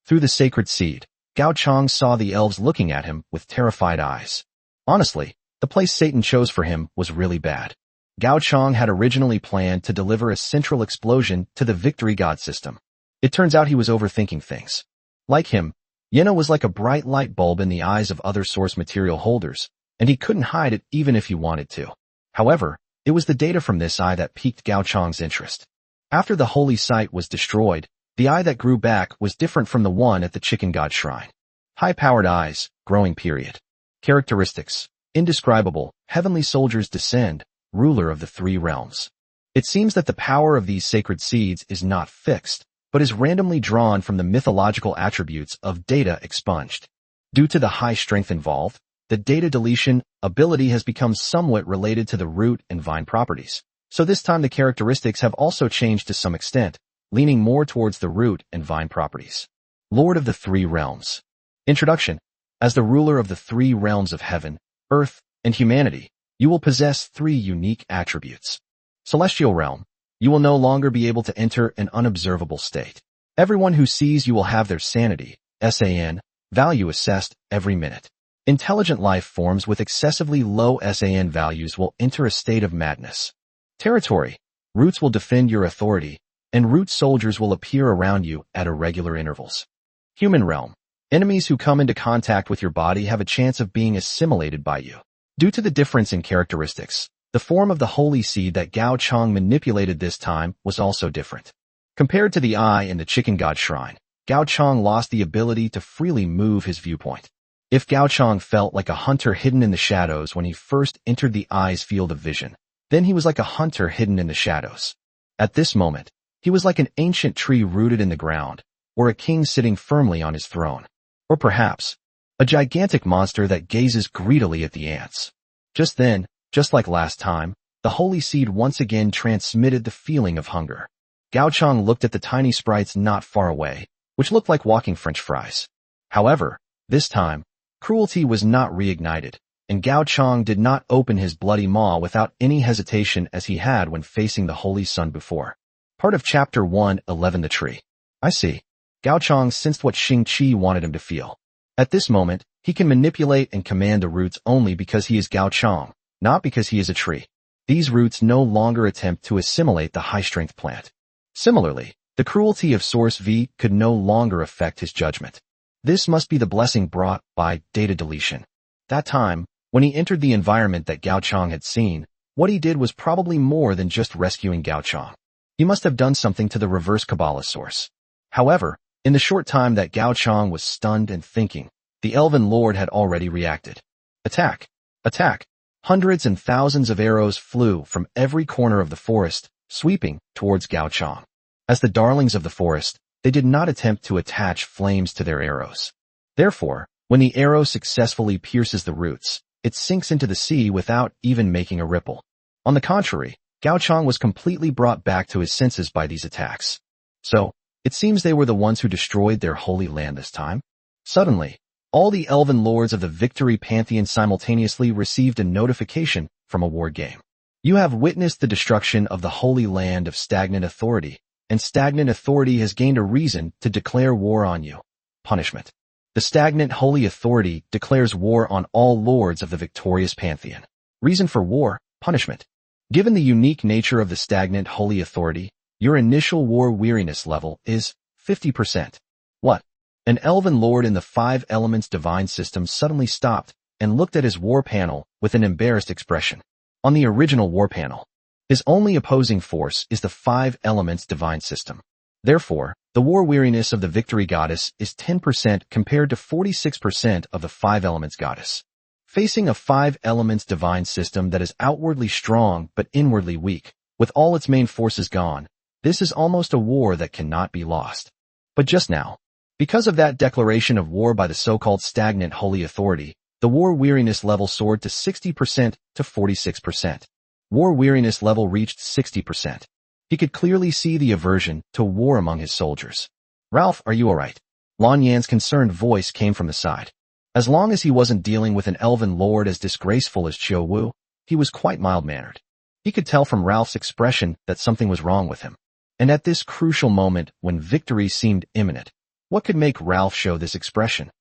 Through the sacred seed, Gao Chang saw the elves looking at him with terrified eyes. Honestly, the place Satan chose for him was really bad. Gao Chang had originally planned to deliver a central explosion to the Victory God system. It turns out he was overthinking things. Like him, Yena was like a bright light bulb in the eyes of other source material holders, and he couldn't hide it even if he wanted to. However, it was the data from this eye that piqued Gao Chang's interest. After the holy site was destroyed, the eye that grew back was different from the one at the Chicken God Shrine. High-powered eyes, growing period. Characteristics: indescribable, heavenly soldiers descend, ruler of the three realms. It seems that the power of these sacred seeds is not fixed, but is randomly drawn from the mythological attributes of data expunged. Due to the high strength involved, the data deletion ability has become somewhat related to the root and vine properties. So this time the characteristics have also changed to some extent, leaning more towards the root and vine properties. Lord of the Three Realms. Introduction. As the ruler of the three realms of heaven, earth, and humanity, you will possess three unique attributes. Celestial realm. You will no longer be able to enter an unobservable state. Everyone who sees you will have their sanity, SAN, value assessed every minute. Intelligent life forms with excessively low SAN values will enter a state of madness. Territory. Roots will defend your authority, and root soldiers will appear around you at irregular intervals. Human realm. Enemies who come into contact with your body have a chance of being assimilated by you. Due to the difference in characteristics, the form of the holy seed that Gao Chang manipulated this time was also different. Compared to the eye in the Chicken God Shrine, Gao Chang lost the ability to freely move his viewpoint. If Gao Chang felt like a hunter hidden in the shadows when he first entered the eye's field of vision, then he was like a hunter hidden in the shadows. At this moment, he was like an ancient tree rooted in the ground, or a king sitting firmly on his throne. Or perhaps, a gigantic monster that gazes greedily at the ants. Just then, just like last time, the holy seed once again transmitted the feeling of hunger. Gao Chang looked at the tiny sprites not far away, which looked like walking French fries. However, this time, cruelty was not reignited, and Gao Chang did not open his bloody maw without any hesitation as he had when facing the holy sun before. Part of Chapter 1:11 The Tree. I see. Gao Chang sensed what Xing-Chi wanted him to feel. At this moment, he can manipulate and command the roots only because he is Gao Chang, not because he is a tree. These roots no longer attempt to assimilate the high-strength plant. Similarly, the cruelty of Source V could no longer affect his judgment. This must be the blessing brought by data deletion. That time, when he entered the environment that Gao Chang had seen, what he did was probably more than just rescuing Gao Chang. He must have done something to the reverse Kabbalah source. However, in the short time that Gao Chang was stunned and thinking, the elven lord had already reacted. Attack! Attack! Hundreds and thousands of arrows flew from every corner of the forest, sweeping towards Gao Chang. As the darlings of the forest, they did not attempt to attach flames to their arrows. Therefore, when the arrow successfully pierces the roots, it sinks into the sea without even making a ripple. On the contrary, Gao Chang was completely brought back to his senses by these attacks. So, it seems they were the ones who destroyed their holy land this time. Suddenly, all the elven lords of the Victory Pantheon simultaneously received a notification from a war game. You have witnessed the destruction of the holy land of stagnant authority, and stagnant authority has gained a reason to declare war on you. Punishment. The stagnant holy authority declares war on all lords of the victorious pantheon. Reason for war, punishment. Given the unique nature of the stagnant holy authority, your initial war weariness level is 50%. What? An elven lord in the 5 elements divine system suddenly stopped and looked at his war panel with an embarrassed expression. On the original war panel, his only opposing force is the 5 elements divine system. Therefore, the war weariness of the victory goddess is 10% compared to 46% of the 5 elements goddess. Facing a 5 elements divine system that is outwardly strong but inwardly weak, with all its main forces gone, this is almost a war that cannot be lost. But just now, because of that declaration of war by the so-called stagnant holy authority, the war weariness level soared to 60% to 46%. War weariness level reached 60%. He could clearly see the aversion to war among his soldiers. "Ralph, are you alright?" Lan Yan's concerned voice came from the side. As long as he wasn't dealing with an elven lord as disgraceful as Chiu Wu, he was quite mild-mannered. He could tell from Ralph's expression that something was wrong with him. And at this crucial moment when victory seemed imminent, what could make Ralph show this expression?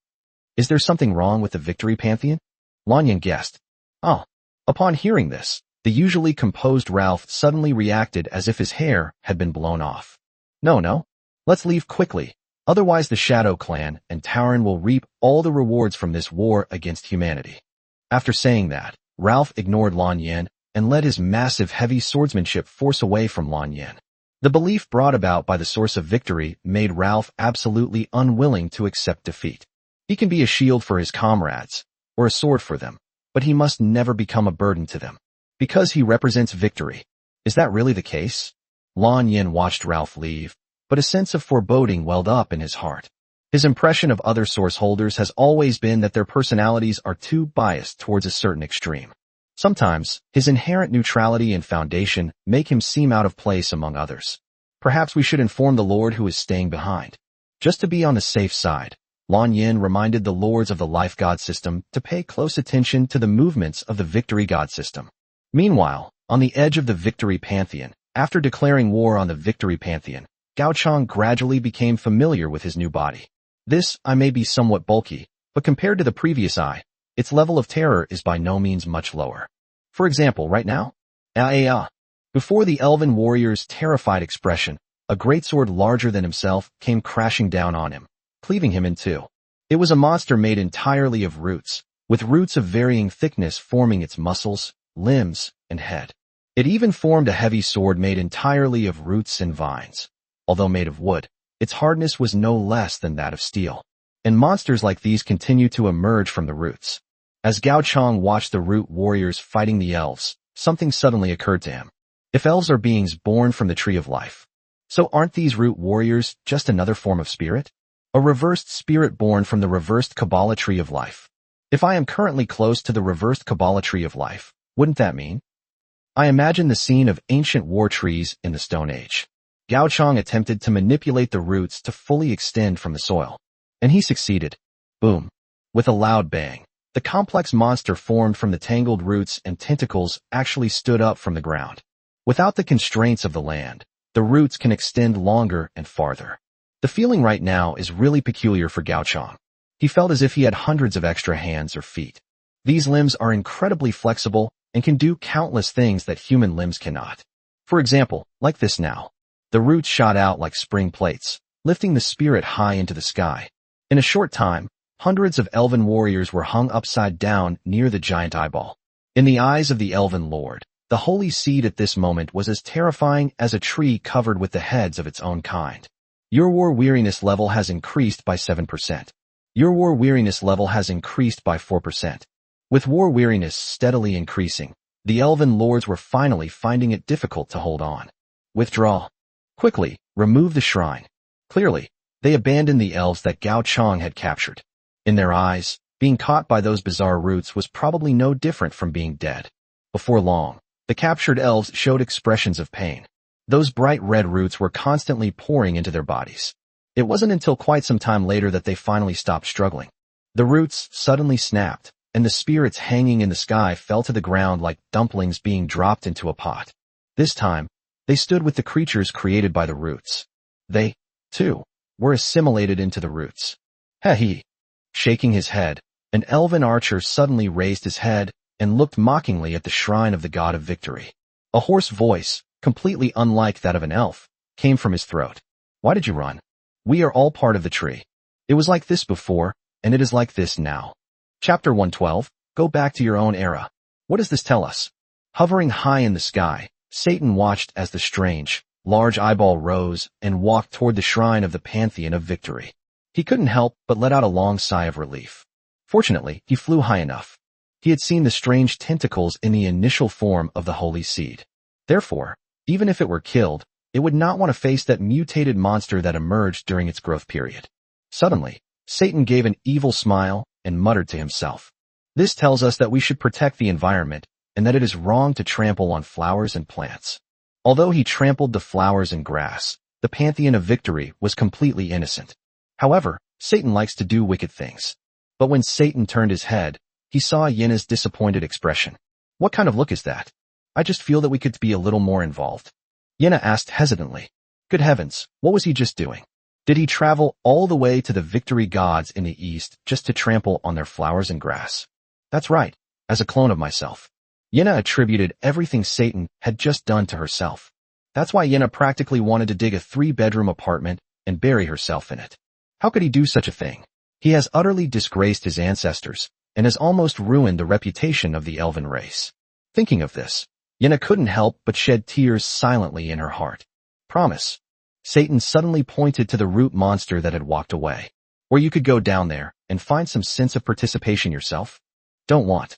Is there something wrong with the victory pantheon? Lan Yan guessed. Oh. Upon hearing this, the usually composed Ralph suddenly reacted as if his hair had been blown off. No. Let's leave quickly, otherwise the Shadow Clan and Tauren will reap all the rewards from this war against humanity. After saying that, Ralph ignored Lan Yan and let his massive heavy swordsmanship force away from Lan Yan. The belief brought about by the source of victory made Ralph absolutely unwilling to accept defeat. He can be a shield for his comrades, or a sword for them, but he must never become a burden to them. Because he represents victory. Is that really the case? Lan Yan watched Ralph leave, but a sense of foreboding welled up in his heart. His impression of other source holders has always been that their personalities are too biased towards a certain extreme. Sometimes, his inherent neutrality and foundation make him seem out of place among others. Perhaps we should inform the Lord who is staying behind. Just to be on the safe side, Lan Yan reminded the lords of the life god system to pay close attention to the movements of the victory god system. Meanwhile, on the edge of the victory pantheon, after declaring war on the victory pantheon, Gao Chang gradually became familiar with his new body. This eye may be somewhat bulky, but compared to the previous eye, its level of terror is by no means much lower. For example, right now, before the elven warrior's terrified expression, a greatsword larger than himself came crashing down on him, cleaving him in two. It was a monster made entirely of roots, with roots of varying thickness forming its muscles, limbs, and head. It even formed a heavy sword made entirely of roots and vines. Although made of wood, its hardness was no less than that of steel. And monsters like these continue to emerge from the roots. As Gao Chang watched the root warriors fighting the elves, something suddenly occurred to him. If elves are beings born from the tree of life, so aren't these root warriors just another form of spirit? A reversed spirit born from the reversed Kabbalah tree of life. If I am currently close to the reversed Kabbalah tree of life, wouldn't that mean? I imagine the scene of ancient war trees in the Stone Age. Gao Chang attempted to manipulate the roots to fully extend from the soil. And he succeeded. Boom. With a loud bang, the complex monster formed from the tangled roots and tentacles actually stood up from the ground. Without the constraints of the land, the roots can extend longer and farther. The feeling right now is really peculiar for Gao Chang. He felt as if he had hundreds of extra hands or feet. These limbs are incredibly flexible and can do countless things that human limbs cannot. For example, like this now. The roots shot out like spring plates, lifting the spirit high into the sky. In a short time, hundreds of elven warriors were hung upside down near the giant eyeball. In the eyes of the elven lord, the holy seed at this moment was as terrifying as a tree covered with the heads of its own kind. Your war weariness level has increased by 7%. Your war weariness level has increased by 4%. With war weariness steadily increasing, the elven lords were finally finding it difficult to hold on. Withdraw. Quickly, remove the shrine. Clearly, they abandoned the elves that Gao Chang had captured. In their eyes, being caught by those bizarre roots was probably no different from being dead. Before long, the captured elves showed expressions of pain. Those bright red roots were constantly pouring into their bodies. It wasn't until quite some time later that they finally stopped struggling. The roots suddenly snapped, and the spirits hanging in the sky fell to the ground like dumplings being dropped into a pot. This time, They stood with the creatures created by the roots. They, too, were assimilated into the roots. He. Shaking his head, an elven archer suddenly raised his head and looked mockingly at the shrine of the god of victory. A hoarse voice, completely unlike that of an elf, came from his throat. Why did you run? We are all part of the tree. It was like this before, and it is like this now. Chapter 112, Go back to your own era. What does this tell us? Hovering high in the sky, Satan watched as the strange, large eyeball rose and walked toward the shrine of the pantheon of victory. He couldn't help but let out a long sigh of relief. Fortunately, he flew high enough. He had seen the strange tentacles in the initial form of the holy seed. Therefore, even if it were killed, it would not want to face that mutated monster that emerged during its growth period. Suddenly, Satan gave an evil smile and muttered to himself. This tells us that we should protect the environment and that it is wrong to trample on flowers and plants. Although he trampled the flowers and grass, the pantheon of victory was completely innocent. However, Satan likes to do wicked things. But when Satan turned his head, he saw Yenna's disappointed expression. What kind of look is that? I just feel that we could be a little more involved. Yenna asked hesitantly. Good heavens, what was he just doing? Did he travel all the way to the victory gods in the east just to trample on their flowers and grass? That's right, as a clone of myself. Yenna attributed everything Satan had just done to herself. That's why Yenna practically wanted to dig a 3-bedroom apartment and bury herself in it. How could he do such a thing? He has utterly disgraced his ancestors and has almost ruined the reputation of the elven race. Thinking of this, Yenna couldn't help but shed tears silently in her heart. Promise. Satan suddenly pointed to the root monster that had walked away. Or you could go down there and find some sense of participation yourself. Don't want.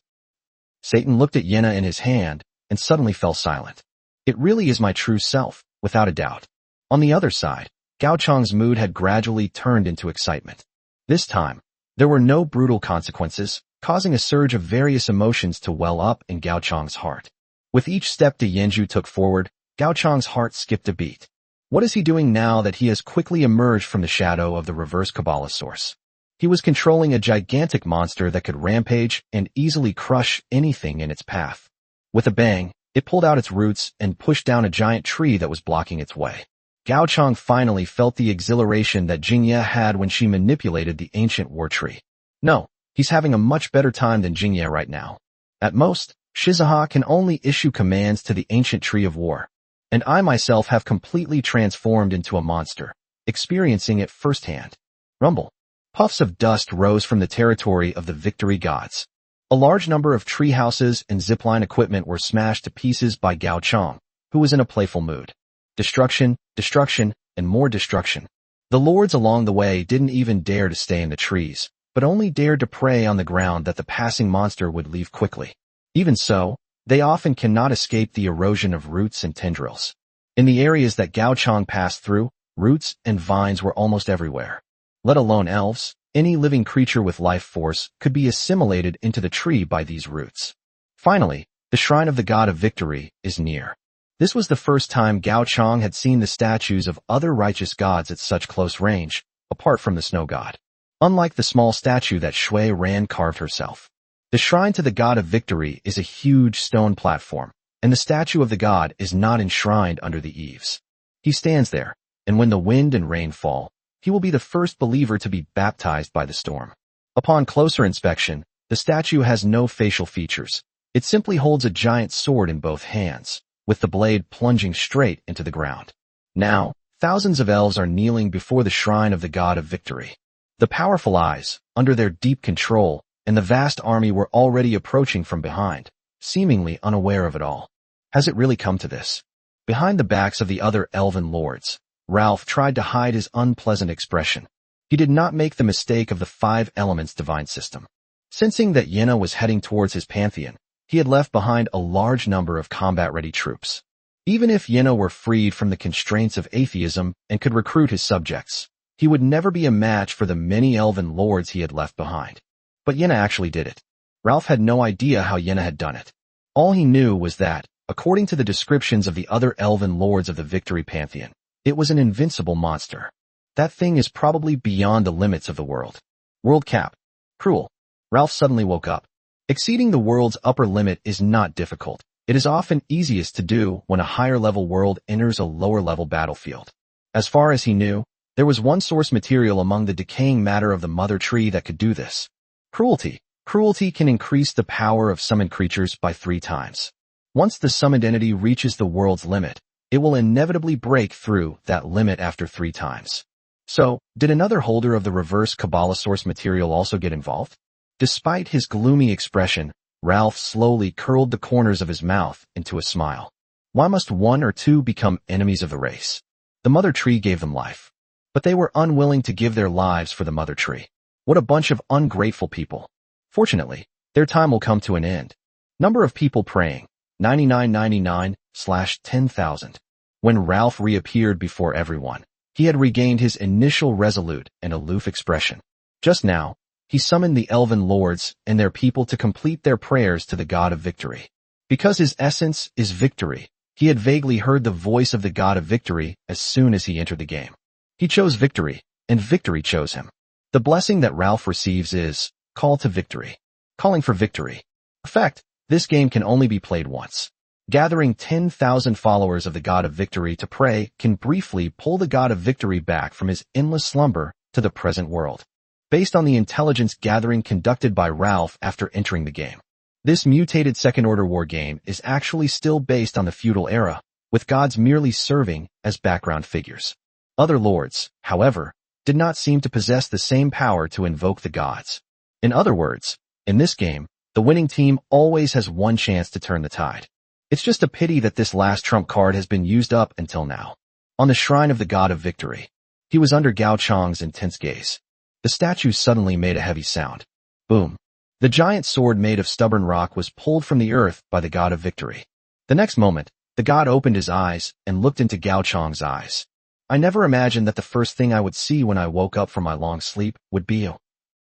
Satan looked at Yenna in his hand and suddenly fell silent. It really is my true self, without a doubt. On the other side, Gao Chang's mood had gradually turned into excitement. This time, there were no brutal consequences, causing a surge of various emotions to well up in Gao Chang's heart. With each step De Yenju took forward, Gao Chang's heart skipped a beat. What is he doing now that he has quickly emerged from the shadow of the reverse Kabbalah source? He was controlling a gigantic monster that could rampage and easily crush anything in its path. With a bang, it pulled out its roots and pushed down a giant tree that was blocking its way. Gao Chang finally felt the exhilaration that Jingye had when she manipulated the ancient war tree. No, he's having a much better time than Jingye right now. At most, Shizuha can only issue commands to the ancient tree of war. And I myself have completely transformed into a monster, experiencing it firsthand. Rumble. Puffs of dust rose from the territory of the victory gods. A large number of tree houses and zipline equipment were smashed to pieces by Gao Chang, who was in a playful mood. Destruction, destruction, and more destruction. The lords along the way didn't even dare to stay in the trees, but only dared to prey on the ground that the passing monster would leave quickly. Even so, they often cannot escape the erosion of roots and tendrils. In the areas that Gao Chang passed through, roots and vines were almost everywhere. Let alone elves, any living creature with life force could be assimilated into the tree by these roots. Finally, the shrine of the god of victory is near. This was the first time Gao Chang had seen the statues of other righteous gods at such close range, apart from the snow god. Unlike the small statue that Shui Ran carved herself. The shrine to the god of victory is a huge stone platform, and the statue of the god is not enshrined under the eaves. He stands there, and when the wind and rain fall, he will be the first believer to be baptized by the storm. Upon closer inspection, the statue has no facial features. It simply holds a giant sword in both hands, with the blade plunging straight into the ground. Now, thousands of elves are kneeling before the shrine of the god of victory. The powerful eyes, under their deep control, and the vast army were already approaching from behind, seemingly unaware of it all. Has it really come to this? Behind the backs of the other elven lords, Ralph tried to hide his unpleasant expression. He did not make the mistake of the 5 elements divine system. Sensing that Yenna was heading towards his pantheon, he had left behind a large number of combat-ready troops. Even if Yenna were freed from the constraints of atheism and could recruit his subjects, he would never be a match for the many elven lords he had left behind. But Yenna actually did it. Ralph had no idea how Yenna had done it. All he knew was that, according to the descriptions of the other elven lords of the Victory Pantheon, it was an invincible monster. That thing is probably beyond the limits of the world. World cap. Cruel. Ralph suddenly woke up. Exceeding the world's upper limit is not difficult. It is often easiest to do when a higher-level world enters a lower-level battlefield. As far as he knew, there was one source material among the decaying matter of the mother tree that could do this. Cruelty. Cruelty can increase the power of summoned creatures by 3 times. Once the summoned entity reaches the world's limit, it will inevitably break through that limit after 3 times. So, did another holder of the reverse Kabbalah source material also get involved? Despite his gloomy expression, Ralph slowly curled the corners of his mouth into a smile. Why must 1 or 2 become enemies of the race? The mother tree gave them life. But they were unwilling to give their lives for the mother tree. What a bunch of ungrateful people. Fortunately, their time will come to an end. Number of people praying, 9999/10,000. When Ralph reappeared before everyone, he had regained his initial resolute and aloof expression. Just now, he summoned the elven lords and their people to complete their prayers to the god of victory. Because his essence is victory, he had vaguely heard the voice of the god of victory as soon as he entered the game. He chose victory, and victory chose him. The blessing that Ralph receives is call to victory. Calling for victory. Effect, this game can only be played once. Gathering 10,000 followers of the god of victory to pray can briefly pull the god of victory back from his endless slumber to the present world. Based on the intelligence gathering conducted by Ralph after entering the game, this mutated second-order war game is actually still based on the feudal era, with gods merely serving as background figures. Other lords, however, did not seem to possess the same power to invoke the gods. In other words, in this game, the winning team always has one chance to turn the tide. It's just a pity that this last trump card has been used up until now. On the shrine of the god of victory, he was under Gao Chang's intense gaze. The statue suddenly made a heavy sound. Boom. The giant sword made of stubborn rock was pulled from the earth by the god of victory. The next moment, the god opened his eyes and looked into Gao Chang's eyes. I never imagined that the first thing I would see when I woke up from my long sleep would be you.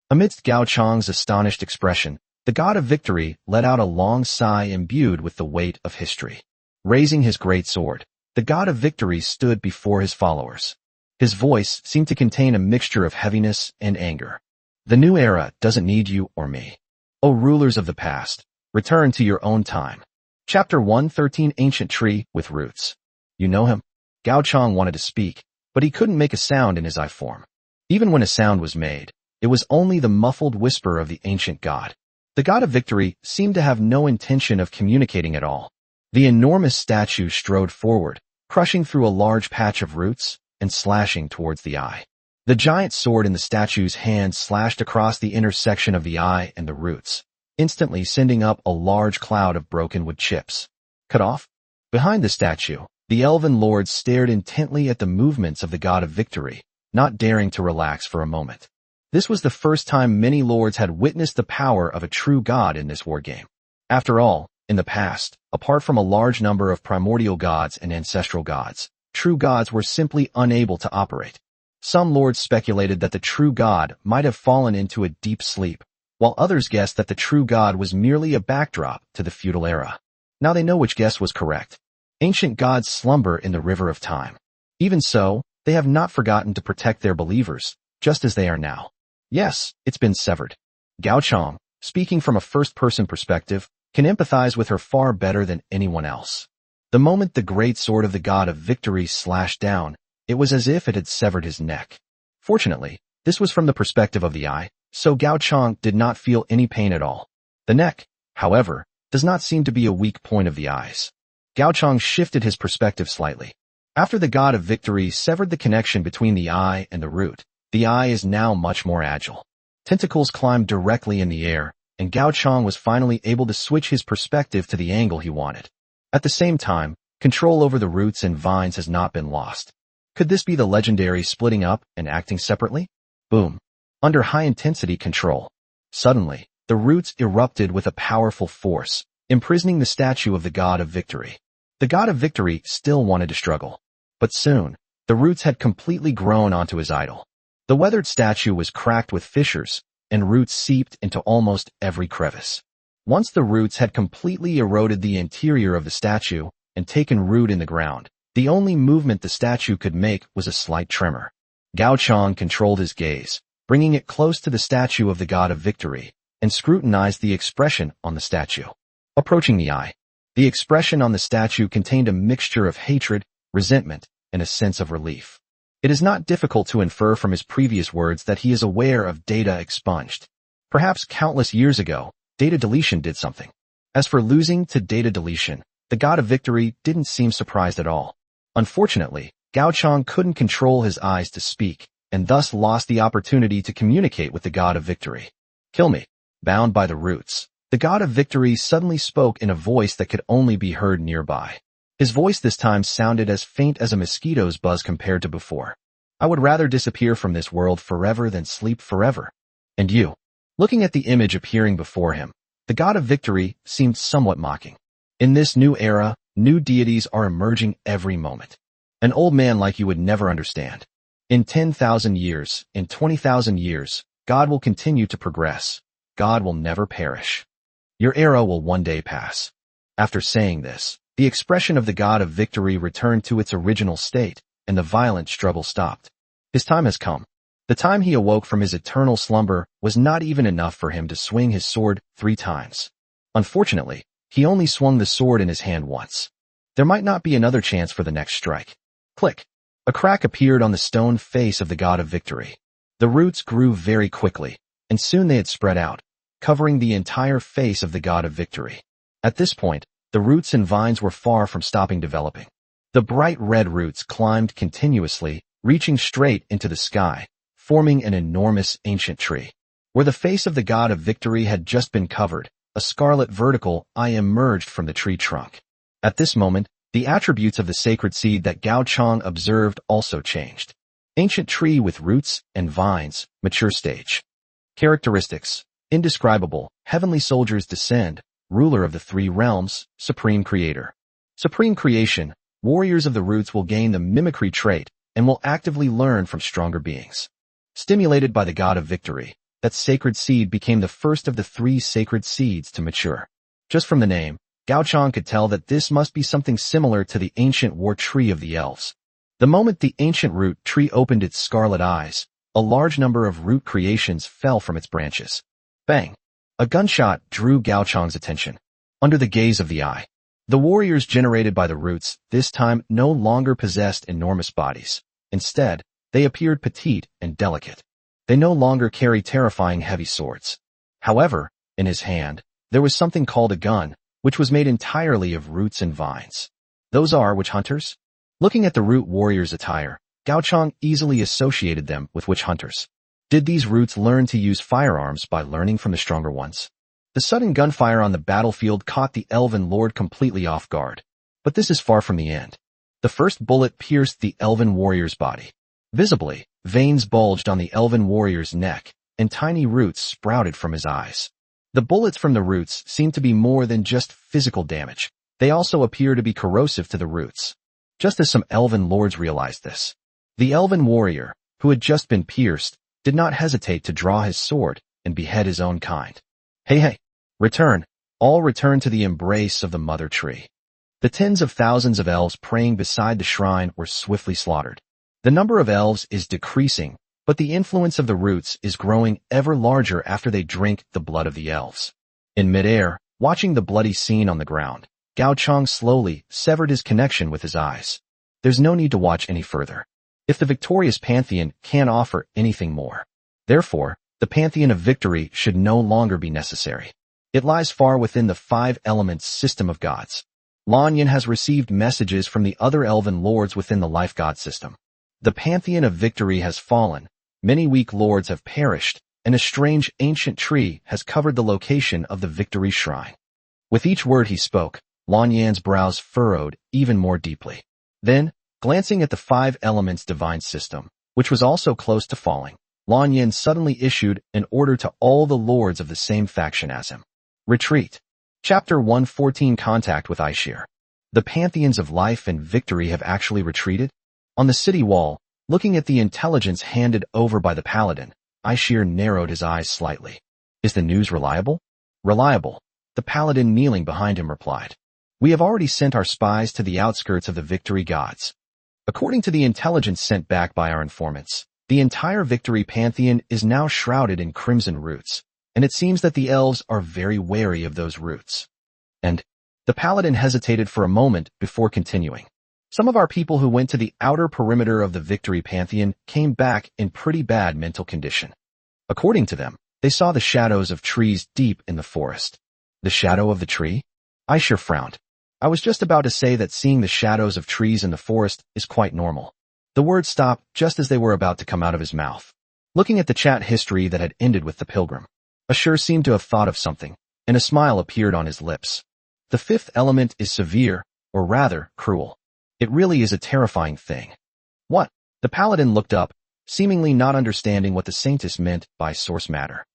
Amidst Gao Chang's astonished expression, the god of victory let out a long sigh imbued with the weight of history. Raising his great sword, the god of victory stood before his followers. His voice seemed to contain a mixture of heaviness and anger. The new era doesn't need you or me. O rulers of the past, return to your own time. Chapter 113 Ancient Tree with Roots. You know him? Gao Chang wanted to speak, but he couldn't make a sound in his eye form. Even when a sound was made, it was only the muffled whisper of the ancient god. The god of victory seemed to have no intention of communicating at all. The enormous statue strode forward, crushing through a large patch of roots and slashing towards the eye. The giant sword in the statue's hand slashed across the intersection of the eye and the roots, instantly sending up a large cloud of broken wood chips. Cut off? Behind the statue, the elven lords stared intently at the movements of the god of victory, not daring to relax for a moment. This was the first time many lords had witnessed the power of a true god in this war game. After all, in the past, apart from a large number of primordial gods and ancestral gods, true gods were simply unable to operate. Some lords speculated that the true god might have fallen into a deep sleep, while others guessed that the true god was merely a backdrop to the feudal era. Now they know which guess was correct. Ancient gods slumber in the river of time. Even so, they have not forgotten to protect their believers, just as they are now. Yes, it's been severed. Gao Chang, speaking from a first-person perspective, can empathize with her far better than anyone else. The moment the great sword of the god of victory slashed down, it was as if it had severed his neck. Fortunately, this was from the perspective of the eye, so Gao Chang did not feel any pain at all. The neck, however, does not seem to be a weak point of the eyes. Gao Chang shifted his perspective slightly. After the god of victory severed the connection between the eye and the root, the eye is now much more agile. Tentacles climbed directly in the air, and Gao Chang was finally able to switch his perspective to the angle he wanted. At the same time, control over the roots and vines has not been lost. Could this be the legendary splitting up and acting separately? Boom. Under high-intensity control. Suddenly, the roots erupted with a powerful force, imprisoning the statue of the god of victory. The god of victory still wanted to struggle. But soon, the roots had completely grown onto his idol. The weathered statue was cracked with fissures, and roots seeped into almost every crevice. Once the roots had completely eroded the interior of the statue and taken root in the ground, the only movement the statue could make was a slight tremor. Gao Chang controlled his gaze, bringing it close to the statue of the god of victory, and scrutinized the expression on the statue. Approaching the eye, The expression on the statue contained a mixture of hatred, resentment, and a sense of relief. It is not difficult to infer from his previous words that he is aware of data expunged. Perhaps countless years ago, data deletion did something. As for losing to data deletion, the god of victory didn't seem surprised at all. Unfortunately, Gao Chang couldn't control his eyes to speak, and thus lost the opportunity to communicate with the god of victory. Kill me. Bound by the roots, the god of victory suddenly spoke in a voice that could only be heard nearby. His voice this time sounded as faint as a mosquito's buzz compared to before. I would rather disappear from this world forever than sleep forever. And you? Looking at the image appearing before him, the god of victory seemed somewhat mocking. In this new era, new deities are emerging every moment. An old man like you would never understand. In 10,000 years, in 20,000 years, God will continue to progress. God will never perish. Your era will one day pass. After saying this, the expression of the god of victory returned to its original state, and the violent struggle stopped. His time has come. The time he awoke from his eternal slumber was not even enough for him to swing his sword 3 times. Unfortunately, he only swung the sword in his hand once. There might not be another chance for the next strike. Click. A crack appeared on the stone face of the god of victory. The roots grew very quickly, and soon they had spread out, covering the entire face of the god of victory. At this point, the roots and vines were far from stopping developing. The bright red roots climbed continuously, reaching straight into the sky, forming an enormous ancient tree. Where the face of the god of victory had just been covered, a scarlet vertical eye emerged from the tree trunk. At this moment, the attributes of the sacred seed that Gao Chang observed also changed. Ancient tree with roots and vines, mature stage. Characteristics: indescribable, heavenly soldiers descend, ruler of the 3 realms, supreme creator. Supreme creation, warriors of the roots will gain the mimicry trait and will actively learn from stronger beings. Stimulated by the god of victory, that sacred seed became the first of the 3 sacred seeds to mature. Just from the name, Gao Chang could tell that this must be something similar to the ancient war tree of the elves. The moment the ancient root tree opened its scarlet eyes, a large number of root creations fell from its branches. Bang! A gunshot drew Gao Chang's attention. Under the gaze of the eye, the warriors generated by the roots this time no longer possessed enormous bodies. Instead, they appeared petite and delicate. They no longer carry terrifying heavy swords. However, in his hand, there was something called a gun, which was made entirely of roots and vines. Those are witch hunters? Looking at the root warriors' attire, Gao Chang easily associated them with witch hunters. Did these roots learn to use firearms by learning from the stronger ones? The sudden gunfire on the battlefield caught the elven lord completely off guard. But this is far from the end. The first bullet pierced the elven warrior's body. Visibly, veins bulged on the elven warrior's neck, and tiny roots sprouted from his eyes. The bullets from the roots seemed to be more than just physical damage. They also appear to be corrosive to the roots. Just as some elven lords realized this, the elven warrior, who had just been pierced, did not hesitate to draw his sword and behead his own kind. Hey, return, all return to the embrace of the mother tree. The tens of thousands of elves praying beside the shrine were swiftly slaughtered. The number of elves is decreasing, but the influence of the roots is growing ever larger after they drink the blood of the elves. In midair, watching the bloody scene on the ground, Gao Chang slowly severed his connection with his eyes. There's no need to watch any further. If the victorious pantheon can't offer anything more, therefore, the pantheon of victory should no longer be necessary. It lies far within the 5 elements system of gods. Lan Yin has received messages from the other elven lords within the life god system. The pantheon of victory has fallen, many weak lords have perished, and a strange ancient tree has covered the location of the victory shrine. With each word he spoke, Lan Yan's brows furrowed even more deeply. Then, glancing at the 5 elements divine system, which was also close to falling, Lan Yan suddenly issued an order to all the lords of the same faction as him. Retreat. Chapter 114 Contact with Aishir. The pantheons of life and victory have actually retreated? On the city wall, looking at the intelligence handed over by the paladin, Aishir narrowed his eyes slightly. Is the news reliable? Reliable. The paladin kneeling behind him replied. We have already sent our spies to the outskirts of the victory gods. According to the intelligence sent back by our informants, the entire victory pantheon is now shrouded in crimson roots, and it seems that the elves are very wary of those roots. And The paladin hesitated for a moment before continuing. Some of our people who went to the outer perimeter of the Victory Pantheon came back in pretty bad mental condition. According to them, they saw the shadows of trees deep in the forest. The shadow of the tree? Aishir frowned. I was just about to say that seeing the shadows of trees in the forest is quite normal. The words stopped just as they were about to come out of his mouth. Looking at the chat history that had ended with the pilgrim, Aishir seemed to have thought of something, and a smile appeared on his lips. The fifth element is severe, or rather, cruel. It really is a terrifying thing. What? The paladin looked up, seemingly not understanding what the saintess meant by source matter.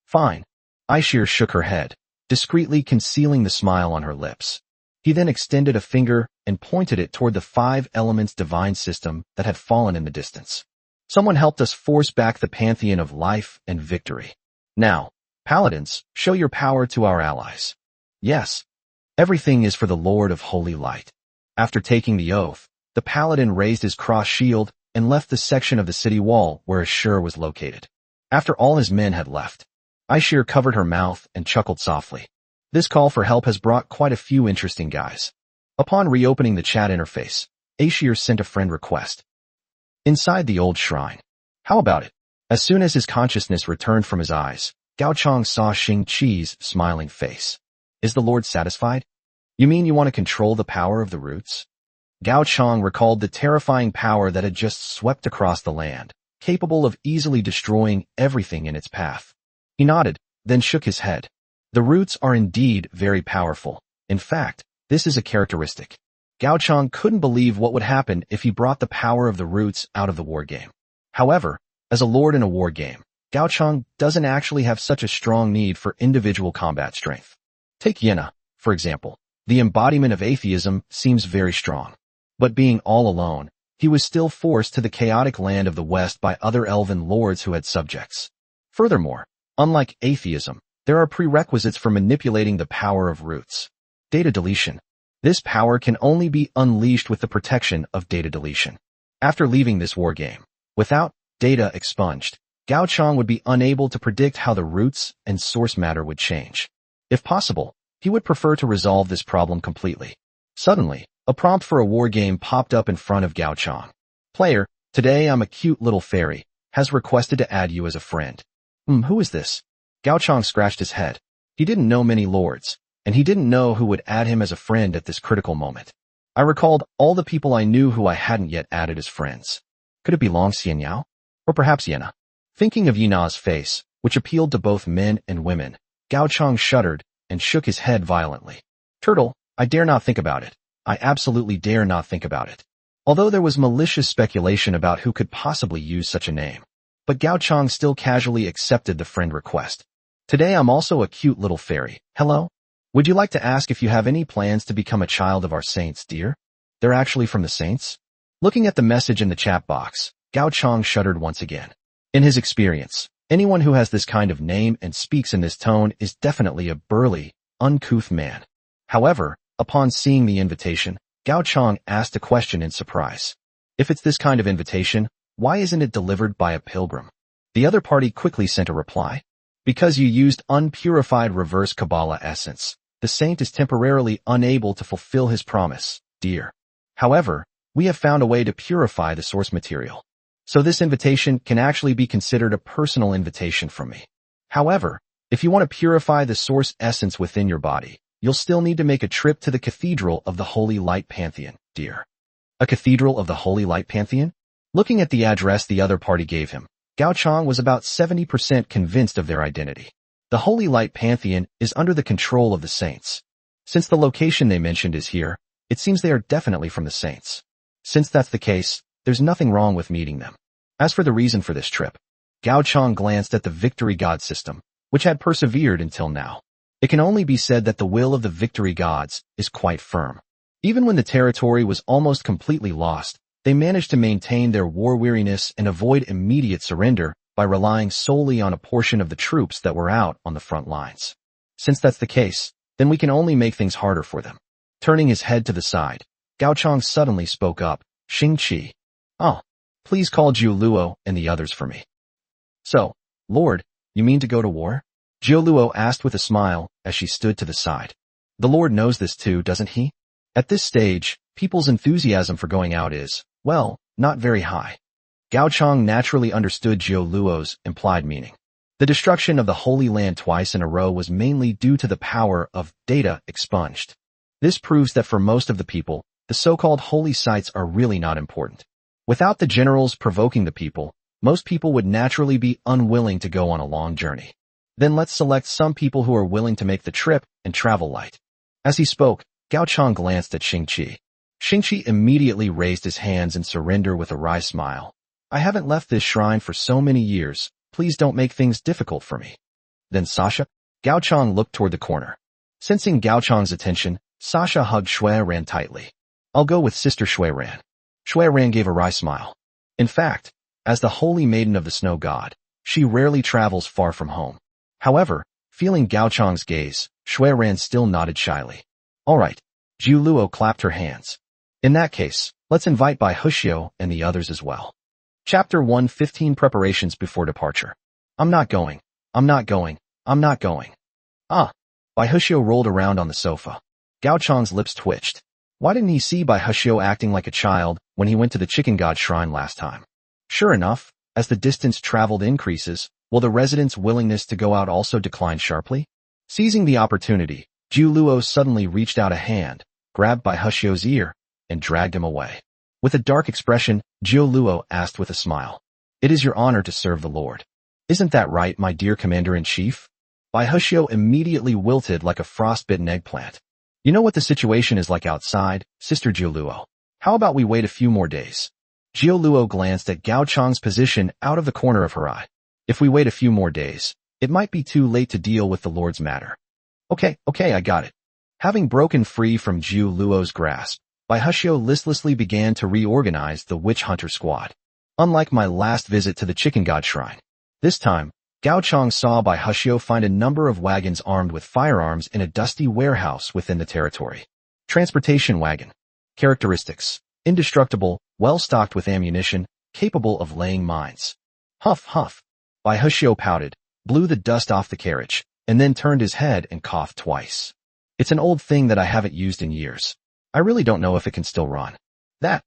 Fine. Aishir shook her head, discreetly concealing the smile on her lips. He then extended a finger and pointed it toward the 5 elements divine system that had fallen in the distance. Someone helped us force back the pantheon of life and victory. Now, paladins, show your power to our allies. Yes. Everything is for the Lord of Holy Light. After taking the oath, the paladin raised his cross shield and left the section of the city wall where Aishir was located. After all his men had left, Aishir covered her mouth and chuckled softly. This call for help has brought quite a few interesting guys. Upon reopening the chat interface, Aishir sent a friend request. Inside the old shrine. How about it? As soon as his consciousness returned from his eyes, Gao Chang saw Xing Qi's smiling face. Is the Lord satisfied? You mean you want to control the power of the roots? Gao Chang recalled the terrifying power that had just swept across the land, capable of easily destroying everything in its path. He nodded, then shook his head. The roots are indeed very powerful. In fact, this is a characteristic. Gao Chang couldn't believe what would happen if he brought the power of the roots out of the war game. However, as a lord in a war game, Gao Chang doesn't actually have such a strong need for individual combat strength. Take Yena, for example. The embodiment of atheism seems very strong. But being all alone, he was still forced to the chaotic land of the West by other elven lords who had subjects. Furthermore, unlike atheism, there are prerequisites for manipulating the power of roots. Data deletion. This power can only be unleashed with the protection of data deletion. After leaving this war game, without data expunged, Gao Chang would be unable to predict how the roots and source matter would change. If possible, he would prefer to resolve this problem completely. Suddenly, a prompt for a war game popped up in front of Gao Chang. Player, today I'm a cute little fairy, has requested to add you as a friend. Who is this? Gao Chang scratched his head. He didn't know many lords, and he didn't know who would add him as a friend at this critical moment. I recalled all the people I knew who I hadn't yet added as friends. Could it be Long Xianyao? Or perhaps Yena? Thinking of Yena's face, which appealed to both men and women, Gao Chang shuddered and shook his head violently. Turtle, I dare not think about it. I absolutely dare not think about it. Although there was malicious speculation about who could possibly use such a name. But Gao Chang still casually accepted the friend request. Today I'm also a cute little fairy. Hello? Would you like to ask if you have any plans to become a child of our saints, dear? They're actually from the saints? Looking at the message in the chat box, Gao Chang shuddered once again. In his experience, anyone who has this kind of name and speaks in this tone is definitely a burly, uncouth man. However, upon seeing the invitation, Gao Chang asked a question in surprise. If it's this kind of invitation, why isn't it delivered by a pilgrim? The other party quickly sent a reply. Because you used unpurified reverse Kabbalah essence, the saint is temporarily unable to fulfill his promise, dear. However, we have found a way to purify the source material. So this invitation can actually be considered a personal invitation from me. However, if you want to purify the source essence within your body, you'll still need to make a trip to the Cathedral of the Holy Light Pantheon, dear. A Cathedral of the Holy Light Pantheon? Looking at the address the other party gave him, Gao Chang was about 70% convinced of their identity. The Holy Light Pantheon is under the control of the saints. Since the location they mentioned is here, it seems they are definitely from the saints. Since that's the case, there's nothing wrong with meeting them. As for the reason for this trip, Gao Chang glanced at the Victory God system, which had persevered until now. It can only be said that the will of the Victory Gods is quite firm. Even when the territory was almost completely lost, they managed to maintain their war weariness and avoid immediate surrender by relying solely on a portion of the troops that were out on the front lines. Since that's the case, then we can only make things harder for them. Turning his head to the side, Gao Chang suddenly spoke up, Xing Qi. Oh, please call Jiu Luo and the others for me. So, Lord, you mean to go to war? Jiu Luo asked with a smile as she stood to the side. The Lord knows this too, doesn't he? At this stage, people's enthusiasm for going out is, well, not very high. Gao Chang naturally understood Jiu Luo's implied meaning. The destruction of the Holy Land twice in a row was mainly due to the power of data expunged. This proves that for most of the people, the so-called holy sites are really not important. Without the generals provoking the people, most people would naturally be unwilling to go on a long journey. Then let's select some people who are willing to make the trip and travel light. As he spoke, Gao Chang glanced at Xingqi. Xingqi immediately raised his hands in surrender with a wry smile. I haven't left this shrine for so many years, please don't make things difficult for me. Then Sasha? Gao Chang looked toward the corner. Sensing Gao Chang's attention, Sasha hugged Shui Ran tightly. I'll go with Sister Shui Ran. Shui Ran gave a wry smile. In fact, as the holy maiden of the snow god, she rarely travels far from home. However, feeling Gao Chang's gaze, Shui Ran still nodded shyly. All right. Jiu Luo clapped her hands. In that case, let's invite Bai Huxiu and the others as well. Chapter 1:15 Preparations before departure. I'm not going. I'm not going. I'm not going. Bai Huxiu rolled around on the sofa. Gao Chang's lips twitched. Why didn't he see Bai Huxiu acting like a child when he went to the chicken god shrine last time? Sure enough, as the distance traveled increases, will the residents' willingness to go out also decline sharply? Seizing the opportunity, Jiu Luo suddenly reached out a hand, grabbed Bai Huxiu's ear, and dragged him away. With a dark expression, Jiu Luo asked with a smile. It is your honor to serve the Lord. Isn't that right, my dear commander-in-chief? Bai Huxiu immediately wilted like a frostbitten eggplant. You know what the situation is like outside, Sister Jiu Luo. How about we wait a few more days? Jiu Luo glanced at Gao Chang's position out of the corner of her eye. If we wait a few more days, it might be too late to deal with the Lord's matter. Okay, I got it. Having broken free from Jiu Luo's grasp, Bai Huxiu listlessly began to reorganize the witch hunter squad. Unlike my last visit to the chicken god shrine, this time, Gao Chang saw Bai Huxiu find a number of wagons armed with firearms in a dusty warehouse within the territory. Transportation wagon. Characteristics. Indestructible, well-stocked with ammunition, capable of laying mines. Huff, huff. Bai Huxiu pouted, blew the dust off the carriage, and then turned his head and coughed twice. It's an old thing that I haven't used in years. I really don't know if it can still run. That?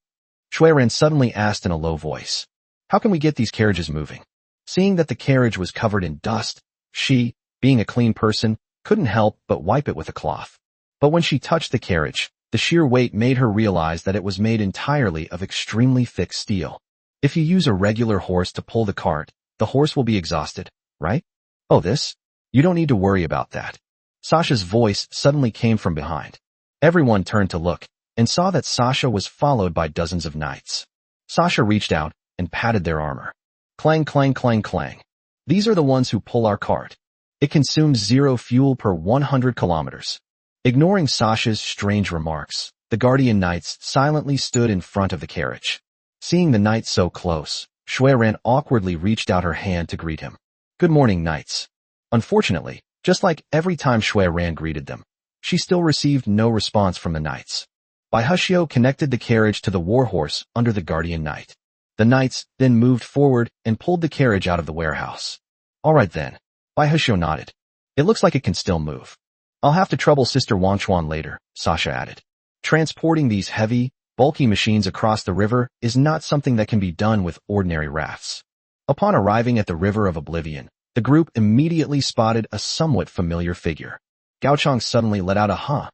Shui Ran suddenly asked in a low voice. How can we get these carriages moving? Seeing that the carriage was covered in dust, she, being a clean person, couldn't help but wipe it with a cloth. But when she touched the carriage, the sheer weight made her realize that it was made entirely of extremely thick steel. If you use a regular horse to pull the cart, the horse will be exhausted, right? Oh, this? You don't need to worry about that. Sasha's voice suddenly came from behind. Everyone turned to look, and saw that Sasha was followed by dozens of knights. Sasha reached out and patted their armor. Clang, clang, clang, clang. These are the ones who pull our cart. It consumes 0 fuel per 100 kilometers. Ignoring Sasha's strange remarks, the guardian knights silently stood in front of the carriage. Seeing the knights so close, Shui Ran awkwardly reached out her hand to greet him. Good morning, knights. Unfortunately, just like every time Shui Ran greeted them, she still received no response from the knights. Bai Huxiu connected the carriage to the warhorse under the guardian knight. The knights then moved forward and pulled the carriage out of the warehouse. All right then. Bai Huxiu nodded. It looks like it can still move. I'll have to trouble Sister Wangchuan later, Sasha added. Transporting these heavy, bulky machines across the river is not something that can be done with ordinary rafts. Upon arriving at the River of Oblivion, the group immediately spotted a somewhat familiar figure. Gao Chang suddenly let out a huh.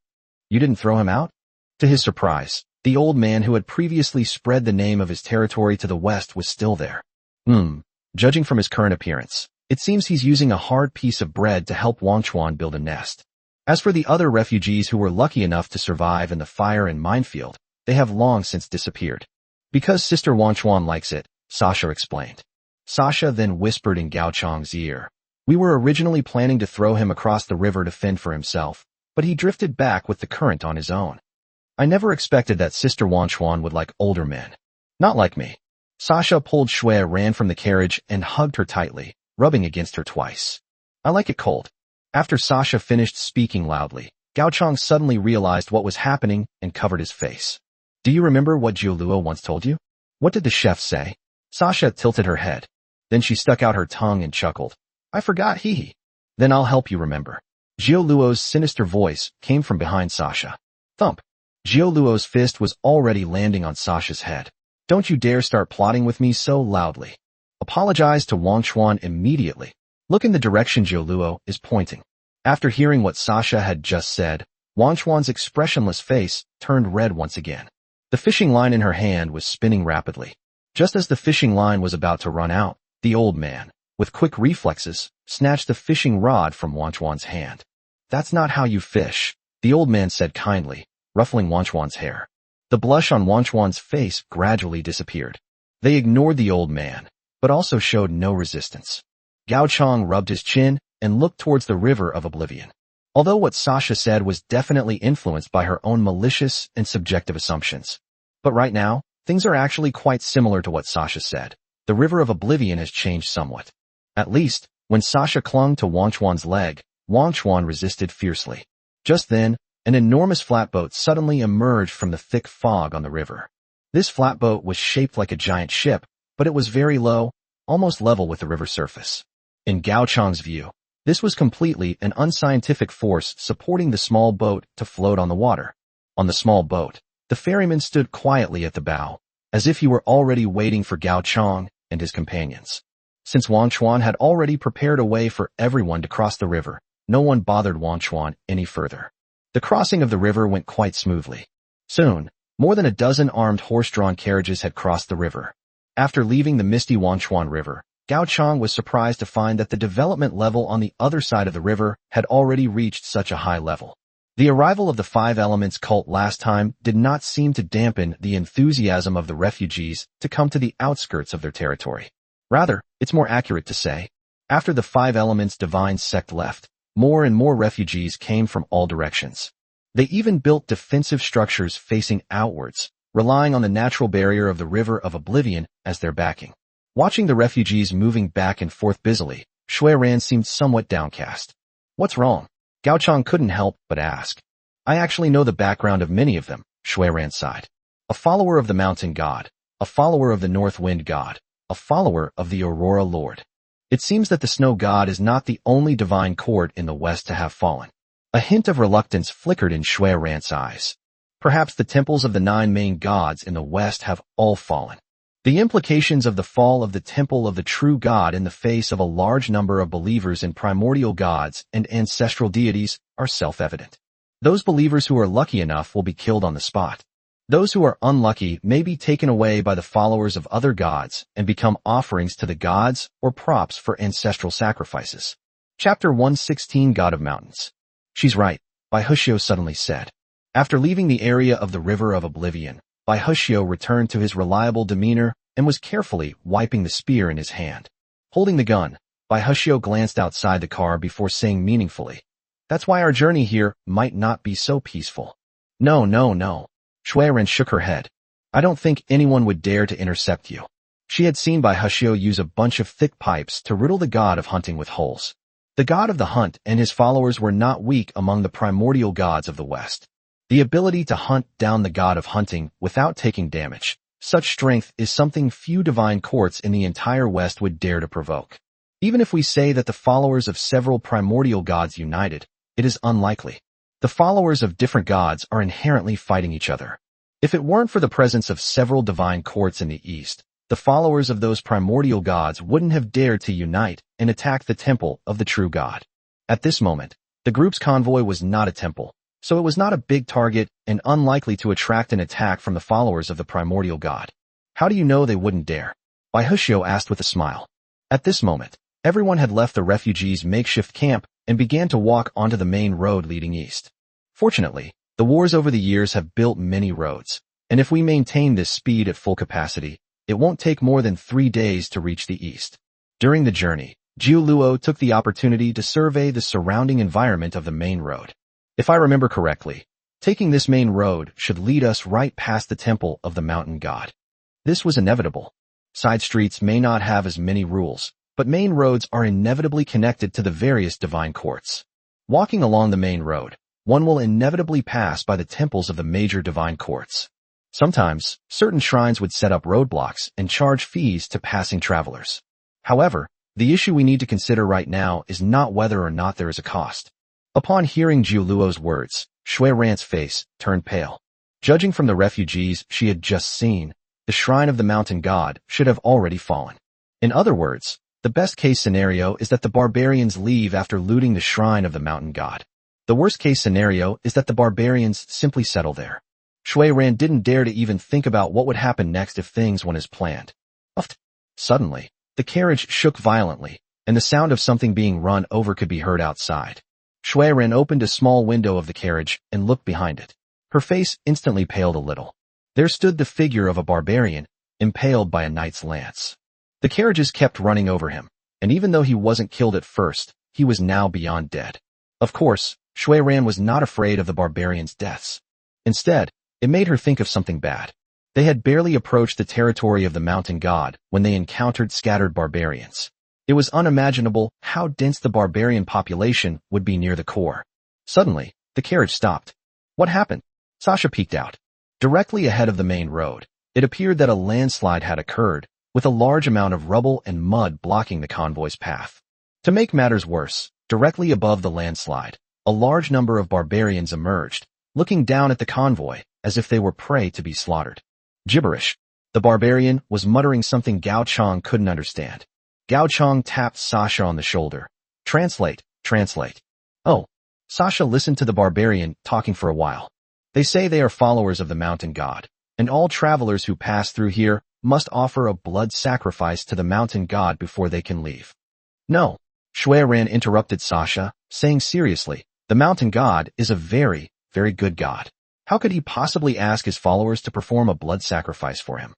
You didn't throw him out? To his surprise, the old man who had previously spread the name of his territory to the west was still there. Judging from his current appearance, it seems he's using a hard piece of bread to help Wangchuan build a nest. As for the other refugees who were lucky enough to survive in the fire and minefield, they have long since disappeared. Because Sister Wangchuan likes it, Sasha explained. Sasha then whispered in Gao Chang's ear. We were originally planning to throw him across the river to fend for himself, but he drifted back with the current on his own. I never expected that Sister Wangchuan would like older men. Not like me. Sasha pulled Shui Ran from the carriage and hugged her tightly, rubbing against her twice. I like it cold. After Sasha finished speaking loudly, Gao Chang suddenly realized what was happening and covered his face. Do you remember what Jiu Luo once told you? What did the chef say? Sasha tilted her head. Then she stuck out her tongue and chuckled. I forgot, hee hee. Then I'll help you remember. Luo's sinister voice came from behind Sasha. Thump. Luo's fist was already landing on Sasha's head. Don't you dare start plotting with me so loudly. Apologize to Wang Chuan immediately. Look in the direction Luo is pointing. After hearing what Sasha had just said, Wang Chuan's expressionless face turned red once again. The fishing line in her hand was spinning rapidly. Just as the fishing line was about to run out, the old man, with quick reflexes, snatched the fishing rod from Wang Chuan's hand. That's not how you fish, the old man said kindly, ruffling Wang Chuan's hair. The blush on Wang Chuan's face gradually disappeared. They ignored the old man, but also showed no resistance. Gao Chang rubbed his chin and looked towards the river of oblivion. Although what Sasha said was definitely influenced by her own malicious and subjective assumptions. But right now, things are actually quite similar to what Sasha said. The river of oblivion has changed somewhat. At least, when Sasha clung to Wang Chuan's leg, Wang Chuan resisted fiercely. Just then, an enormous flatboat suddenly emerged from the thick fog on the river. This flatboat was shaped like a giant ship, but it was very low, almost level with the river surface. In Gao Chang's view, this was completely an unscientific force supporting the small boat to float on the water. On the small boat, the ferryman stood quietly at the bow, as if he were already waiting for Gao Chang and his companions. Since Wang Chuan had already prepared a way for everyone to cross the river, no one bothered Wang Chuan any further. The crossing of the river went quite smoothly. Soon, more than a dozen armed horse-drawn carriages had crossed the river. After leaving the misty Wang Chuan River, Gao Chang was surprised to find that the development level on the other side of the river had already reached such a high level. The arrival of the Five Elements cult last time did not seem to dampen the enthusiasm of the refugees to come to the outskirts of their territory. Rather, it's more accurate to say, after the Five Elements divine sect left, more and more refugees came from all directions. They even built defensive structures facing outwards, relying on the natural barrier of the river of oblivion as their backing. Watching the refugees moving back and forth busily, Shui Ran seemed somewhat downcast. What's wrong? Gao Chang couldn't help but ask. I actually know the background of many of them, Shui Ran sighed. A follower of the mountain god, a follower of the north wind god, a follower of the aurora lord. It seems that the snow god is not the only divine court in the west to have fallen. A hint of reluctance flickered in Shui Ran's eyes. Perhaps the temples of the 9 main gods in the west have all fallen. The implications of the fall of the temple of the true God in the face of a large number of believers in primordial gods and ancestral deities are self-evident. Those believers who are lucky enough will be killed on the spot. Those who are unlucky may be taken away by the followers of other gods and become offerings to the gods or props for ancestral sacrifices. Chapter 116 God of Mountains. She's right, Bai Hushio suddenly said. After leaving the area of the River of Oblivion, Bai Hushio returned to his reliable demeanor and was carefully wiping the spear in his hand. Holding the gun, Bai Hushio glanced outside the car before saying meaningfully, "That's why our journey here might not be so peaceful." No. Shui Ran shook her head. I don't think anyone would dare to intercept you. She had seen Bai Hushio use a bunch of thick pipes to riddle the god of hunting with holes. The god of the hunt and his followers were not weak among the primordial gods of the West. The ability to hunt down the god of hunting without taking damage, such strength is something few divine courts in the entire West would dare to provoke. Even if we say that the followers of several primordial gods united, it is unlikely. The followers of different gods are inherently fighting each other. If it weren't for the presence of several divine courts in the East, the followers of those primordial gods wouldn't have dared to unite and attack the temple of the true god. At this moment, the group's convoy was not a temple, so it was not a big target and unlikely to attract an attack from the followers of the primordial god. How do you know they wouldn't dare? Bai Hushio asked with a smile. At this moment, everyone had left the refugees' makeshift camp and began to walk onto the main road leading east. Fortunately, the wars over the years have built many roads, and if we maintain this speed at full capacity, it won't take more than 3 days to reach the east. During the journey, Jiu Luo took the opportunity to survey the surrounding environment of the main road. If I remember correctly, taking this main road should lead us right past the temple of the mountain god. This was inevitable. Side streets may not have as many rules, but main roads are inevitably connected to the various divine courts. Walking along the main road, one will inevitably pass by the temples of the major divine courts. Sometimes, certain shrines would set up roadblocks and charge fees to passing travelers. However, the issue we need to consider right now is not whether or not there is a cost. Upon hearing Jiuluo's words, Shui Ran's face turned pale. Judging from the refugees she had just seen, the shrine of the mountain god should have already fallen. In other words, the best-case scenario is that the barbarians leave after looting the shrine of the mountain god. The worst-case scenario is that the barbarians simply settle there. Shui Ran didn't dare to even think about what would happen next if things went as planned. Suddenly, the carriage shook violently, and the sound of something being run over could be heard outside. Shui Ran opened a small window of the carriage and looked behind it. Her face instantly paled a little. There stood the figure of a barbarian, impaled by a knight's lance. The carriages kept running over him, and even though he wasn't killed at first, he was now beyond dead. Of course, Shui Ran was not afraid of the barbarians' deaths. Instead, it made her think of something bad. They had barely approached the territory of the mountain god when they encountered scattered barbarians. It was unimaginable how dense the barbarian population would be near the core. Suddenly, the carriage stopped. What happened? Sasha peeked out. Directly ahead of the main road, it appeared that a landslide had occurred, with a large amount of rubble and mud blocking the convoy's path. To make matters worse, directly above the landslide, a large number of barbarians emerged, looking down at the convoy as if they were prey to be slaughtered. Gibberish. The barbarian was muttering something Gao Chong couldn't understand. Gao Chong tapped Sasha on the shoulder. Translate. Oh. Sasha listened to the barbarian talking for a while. They say they are followers of the mountain god, and all travelers who pass through here must offer a blood sacrifice to the mountain god before they can leave. No. Shui Ran interrupted Sasha, saying seriously, the mountain god is a very, very good god. How could he possibly ask his followers to perform a blood sacrifice for him?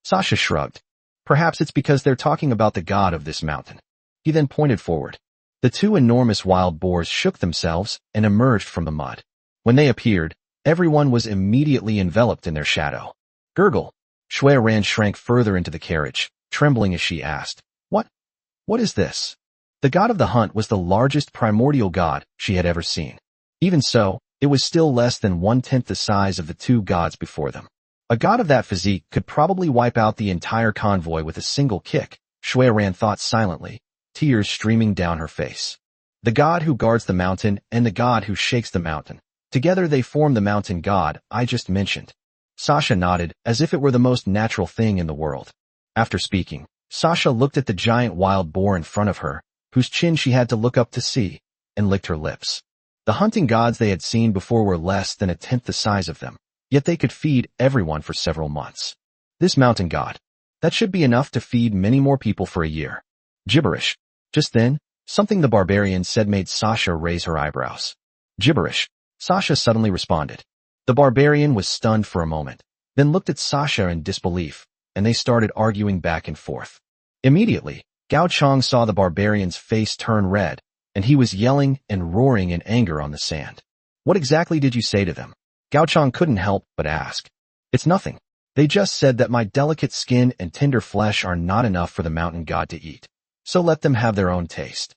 Sasha shrugged. Perhaps it's because they're talking about the god of this mountain. He then pointed forward. The two enormous wild boars shook themselves and emerged from the mud. When they appeared, everyone was immediately enveloped in their shadow. Gurgle. Shui Ran shrank further into the carriage, trembling as she asked, What is this? The god of the hunt was the largest primordial god she had ever seen. Even so, it was still less than 1/10 the size of the two gods before them. A god of that physique could probably wipe out the entire convoy with a single kick, Shui Ran thought silently, tears streaming down her face. The god who guards the mountain and the god who shakes the mountain. Together they form the mountain god I just mentioned. Sasha nodded as if it were the most natural thing in the world. After speaking, Sasha looked at the giant wild boar in front of her, whose chin she had to look up to see, and licked her lips. The hunting gods they had seen before were less than 1/10 the size of them, yet they could feed everyone for several months. This mountain god. That should be enough to feed many more people for a year. Gibberish. Just then, something the barbarian said made Sasha raise her eyebrows. Gibberish. Sasha suddenly responded. The barbarian was stunned for a moment, then looked at Sasha in disbelief, and they started arguing back and forth. Immediately, Gao Chong saw the barbarian's face turn red, and he was yelling and roaring in anger on the sand. What exactly did you say to them? Gao Chong couldn't help but ask. It's nothing. They just said that my delicate skin and tender flesh are not enough for the mountain god to eat, so let them have their own taste.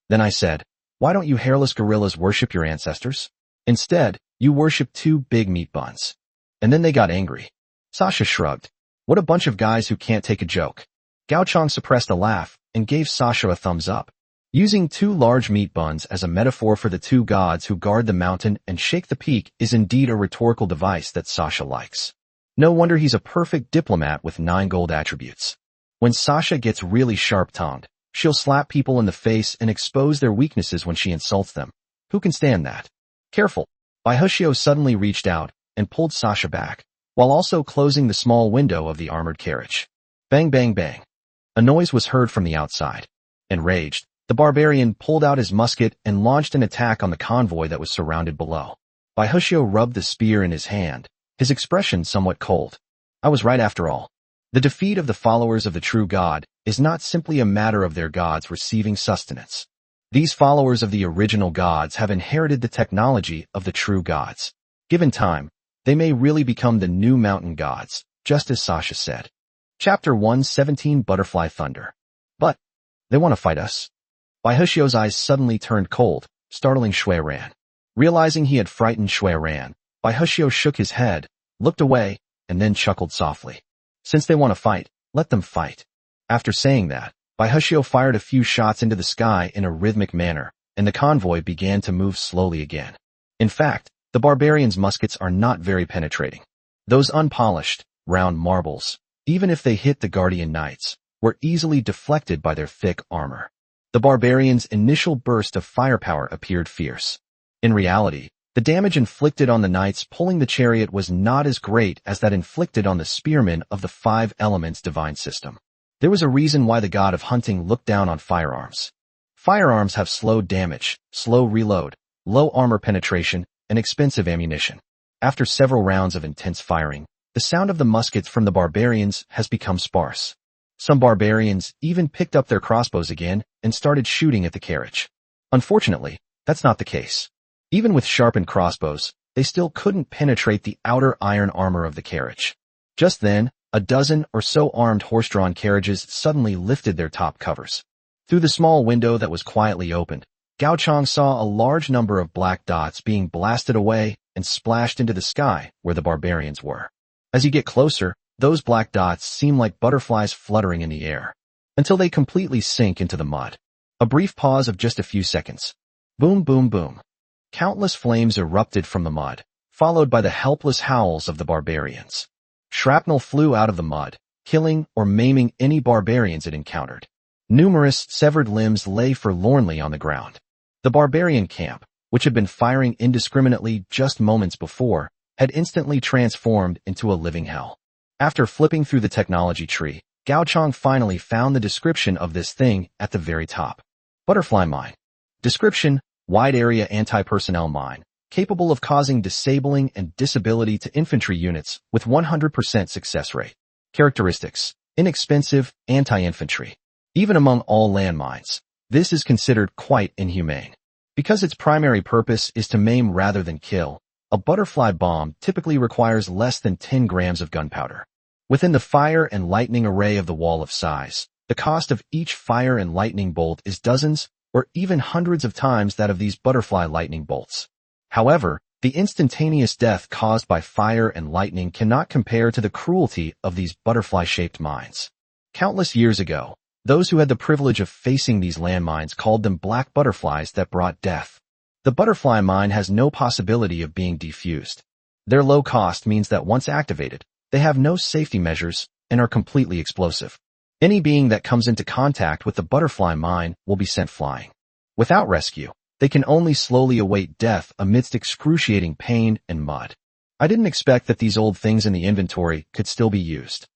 Then I said, why don't you hairless gorillas worship your ancestors? Instead, you worship 2 big meat buns. And then they got angry. Sasha shrugged. What a bunch of guys who can't take a joke. Gao Chong suppressed a laugh and gave Sasha a thumbs up. Using 2 large meat buns as a metaphor for the 2 gods who guard the mountain and shake the peak is indeed a rhetorical device that Sasha likes. No wonder he's a perfect diplomat with 9 gold attributes. When Sasha gets really sharp-tongued, she'll slap people in the face and expose their weaknesses when she insults them. Who can stand that? Careful. Baihushio suddenly reached out and pulled Sasha back, while also closing the small window of the armored carriage. Bang bang bang. A noise was heard from the outside. Enraged, the barbarian pulled out his musket and launched an attack on the convoy that was surrounded below. Baihushio rubbed the spear in his hand, his expression somewhat cold. I was right after all. The defeat of the followers of the true god is not simply a matter of their gods receiving sustenance. These followers of the original gods have inherited the technology of the true gods. Given time, they may really become the new mountain gods, just as Sasha said. Chapter 117 Butterfly Thunder. But, they want to fight us? Baihushio's eyes suddenly turned cold, startling Shui Ran. Realizing he had frightened Shui Ran, Baihushio shook his head, looked away, and then chuckled softly. Since they want to fight, let them fight. After saying that, Baihushio fired a few shots into the sky in a rhythmic manner, and the convoy began to move slowly again. In fact, the barbarians' muskets are not very penetrating. Those unpolished, round marbles, even if they hit the guardian knights, were easily deflected by their thick armor. The barbarians' initial burst of firepower appeared fierce. In reality, the damage inflicted on the knights pulling the chariot was not as great as that inflicted on the spearmen of the five elements divine system. There was a reason why the god of hunting looked down on firearms. Firearms have slow damage, slow reload, low armor penetration, and expensive ammunition. After several rounds of intense firing, the sound of the muskets from the barbarians has become sparse. Some barbarians even picked up their crossbows again and started shooting at the carriage. Unfortunately, that's not the case. Even with sharpened crossbows, they still couldn't penetrate the outer iron armor of the carriage. Just then, a dozen or so armed horse-drawn carriages suddenly lifted their top covers. Through the small window that was quietly opened, Gao Chong saw a large number of black dots being blasted away and splashed into the sky where the barbarians were. As you get closer, those black dots seem like butterflies fluttering in the air, until they completely sink into the mud. A brief pause of just a few seconds. Boom, boom, boom. Countless flames erupted from the mud, followed by the helpless howls of the barbarians. Shrapnel flew out of the mud, killing or maiming any barbarians it encountered. Numerous severed limbs lay forlornly on the ground. The barbarian camp, which had been firing indiscriminately just moments before, had instantly transformed into a living hell. After flipping through the technology tree, Gao Chong finally found the description of this thing at the very top. Butterfly mine. Description: wide area anti-personnel mine, capable of causing disabling and disability to infantry units with 100% success rate. Characteristics: inexpensive, anti-infantry. Even among all landmines, this is considered quite inhumane. Because its primary purpose is to maim rather than kill, a butterfly bomb typically requires less than 10 grams of gunpowder. Within the fire and lightning array of the wall of size, the cost of each fire and lightning bolt is dozens or even hundreds of times that of these butterfly lightning bolts. However, the instantaneous death caused by fire and lightning cannot compare to the cruelty of these butterfly-shaped mines. Countless years ago, those who had the privilege of facing these landmines called them black butterflies that brought death. The butterfly mine has no possibility of being defused. Their low cost means that once activated, they have no safety measures and are completely explosive. Any being that comes into contact with the butterfly mine will be sent flying. Without rescue, they can only slowly await death amidst excruciating pain and mud. I didn't expect that these old things in the inventory could still be used.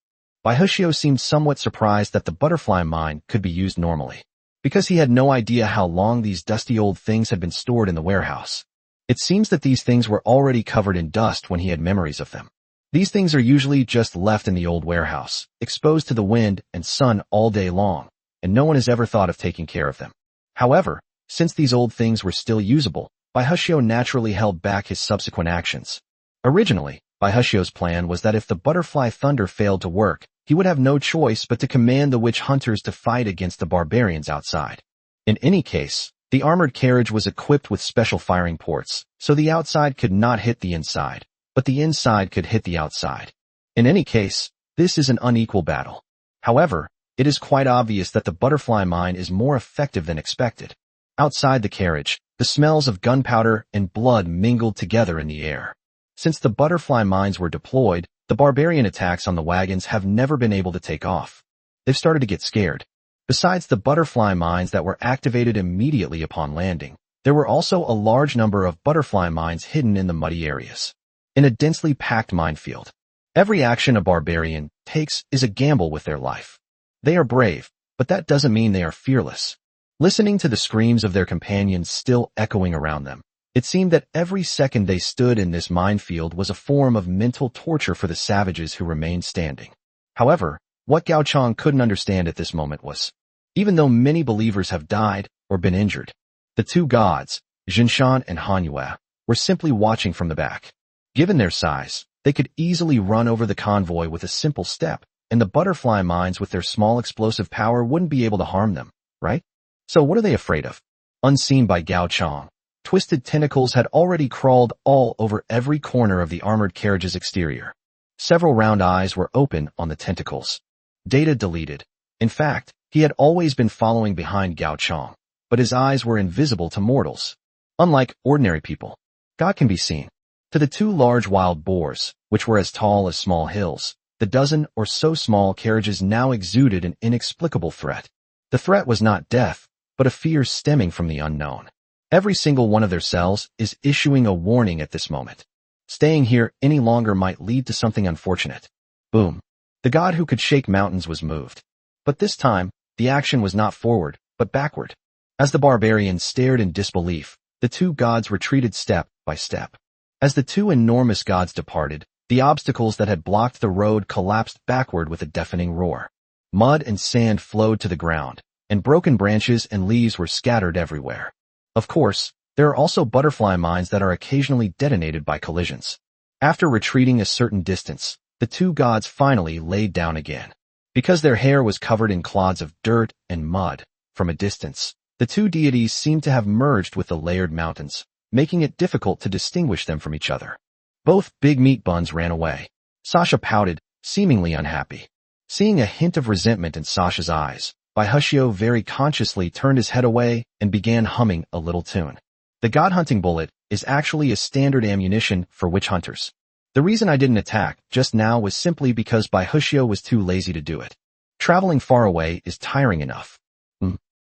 Baihushio seemed somewhat surprised that the butterfly mine could be used normally, because he had no idea how long these dusty old things had been stored in the warehouse. It seems that these things were already covered in dust when he had memories of them. These things are usually just left in the old warehouse, exposed to the wind and sun all day long, and no one has ever thought of taking care of them. However, since these old things were still usable, Baihushio naturally held back his subsequent actions. Originally, Baihushio's plan was that if the butterfly thunder failed to work, he would have no choice but to command the witch hunters to fight against the barbarians outside. In any case, the armored carriage was equipped with special firing ports, so the outside could not hit the inside, but the inside could hit the outside. In any case, this is an unequal battle. However, it is quite obvious that the butterfly mine is more effective than expected. Outside the carriage, the smells of gunpowder and blood mingled together in the air. Since the butterfly mines were deployed, the barbarian attacks on the wagons have never been able to take off. They've started to get scared. Besides the butterfly mines that were activated immediately upon landing, there were also a large number of butterfly mines hidden in the muddy areas. In a densely packed minefield, every action a barbarian takes is a gamble with their life. They are brave, but that doesn't mean they are fearless. Listening to the screams of their companions still echoing around them, it seemed that every second they stood in this minefield was a form of mental torture for the savages who remained standing. However, what Gao Chong couldn't understand at this moment was, even though many believers have died or been injured, the two gods, Jinshan and Manhwa, were simply watching from the back. Given their size, they could easily run over the convoy with a simple step, and the butterfly mines with their small explosive power wouldn't be able to harm them, right? So what are they afraid of? Unseen by Gao Chong, twisted tentacles had already crawled all over every corner of the armored carriage's exterior. Several round eyes were open on the tentacles. Data deleted. In fact, he had always been following behind Gao Chong. but his eyes were invisible to mortals. Unlike ordinary people, God can be seen. To the two large wild boars, which were as tall as small hills, the dozen or so small carriages now exuded an inexplicable threat. The threat was not death, but a fear stemming from the unknown. Every single one of their cells is issuing a warning at this moment. Staying here any longer might lead to something unfortunate. Boom. The god who could shake mountains was moved. But this time, the action was not forward, but backward. As the barbarians stared in disbelief, the two gods retreated step by step. As the two enormous gods departed, the obstacles that had blocked the road collapsed backward with a deafening roar. Mud and sand flowed to the ground, and broken branches and leaves were scattered everywhere. Of course, there are also butterfly mines that are occasionally detonated by collisions. After retreating a certain distance, the two gods finally laid down again. Because their hair was covered in clods of dirt and mud, from a distance, the two deities seemed to have merged with the layered mountains, making it difficult to distinguish them from each other. Both big meat buns ran away. Sasha pouted, seemingly unhappy. Seeing a hint of resentment in Sasha's eyes, Baihushio very consciously turned his head away and began humming a little tune. The god hunting bullet is actually a standard ammunition for witch hunters. The reason I didn't attack just now was simply because Baihushio was too lazy to do it. Traveling far away is tiring enough.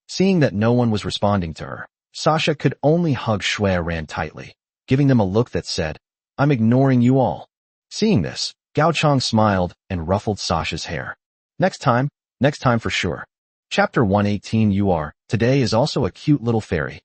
Seeing that no one was responding to her, Sasha could only hug Shui Ran tightly, giving them a look that said, "I'm ignoring you all." Seeing this, Gao Chang smiled and ruffled Sasha's hair. Next time for sure. Chapter 118. Today is also a cute little fairy.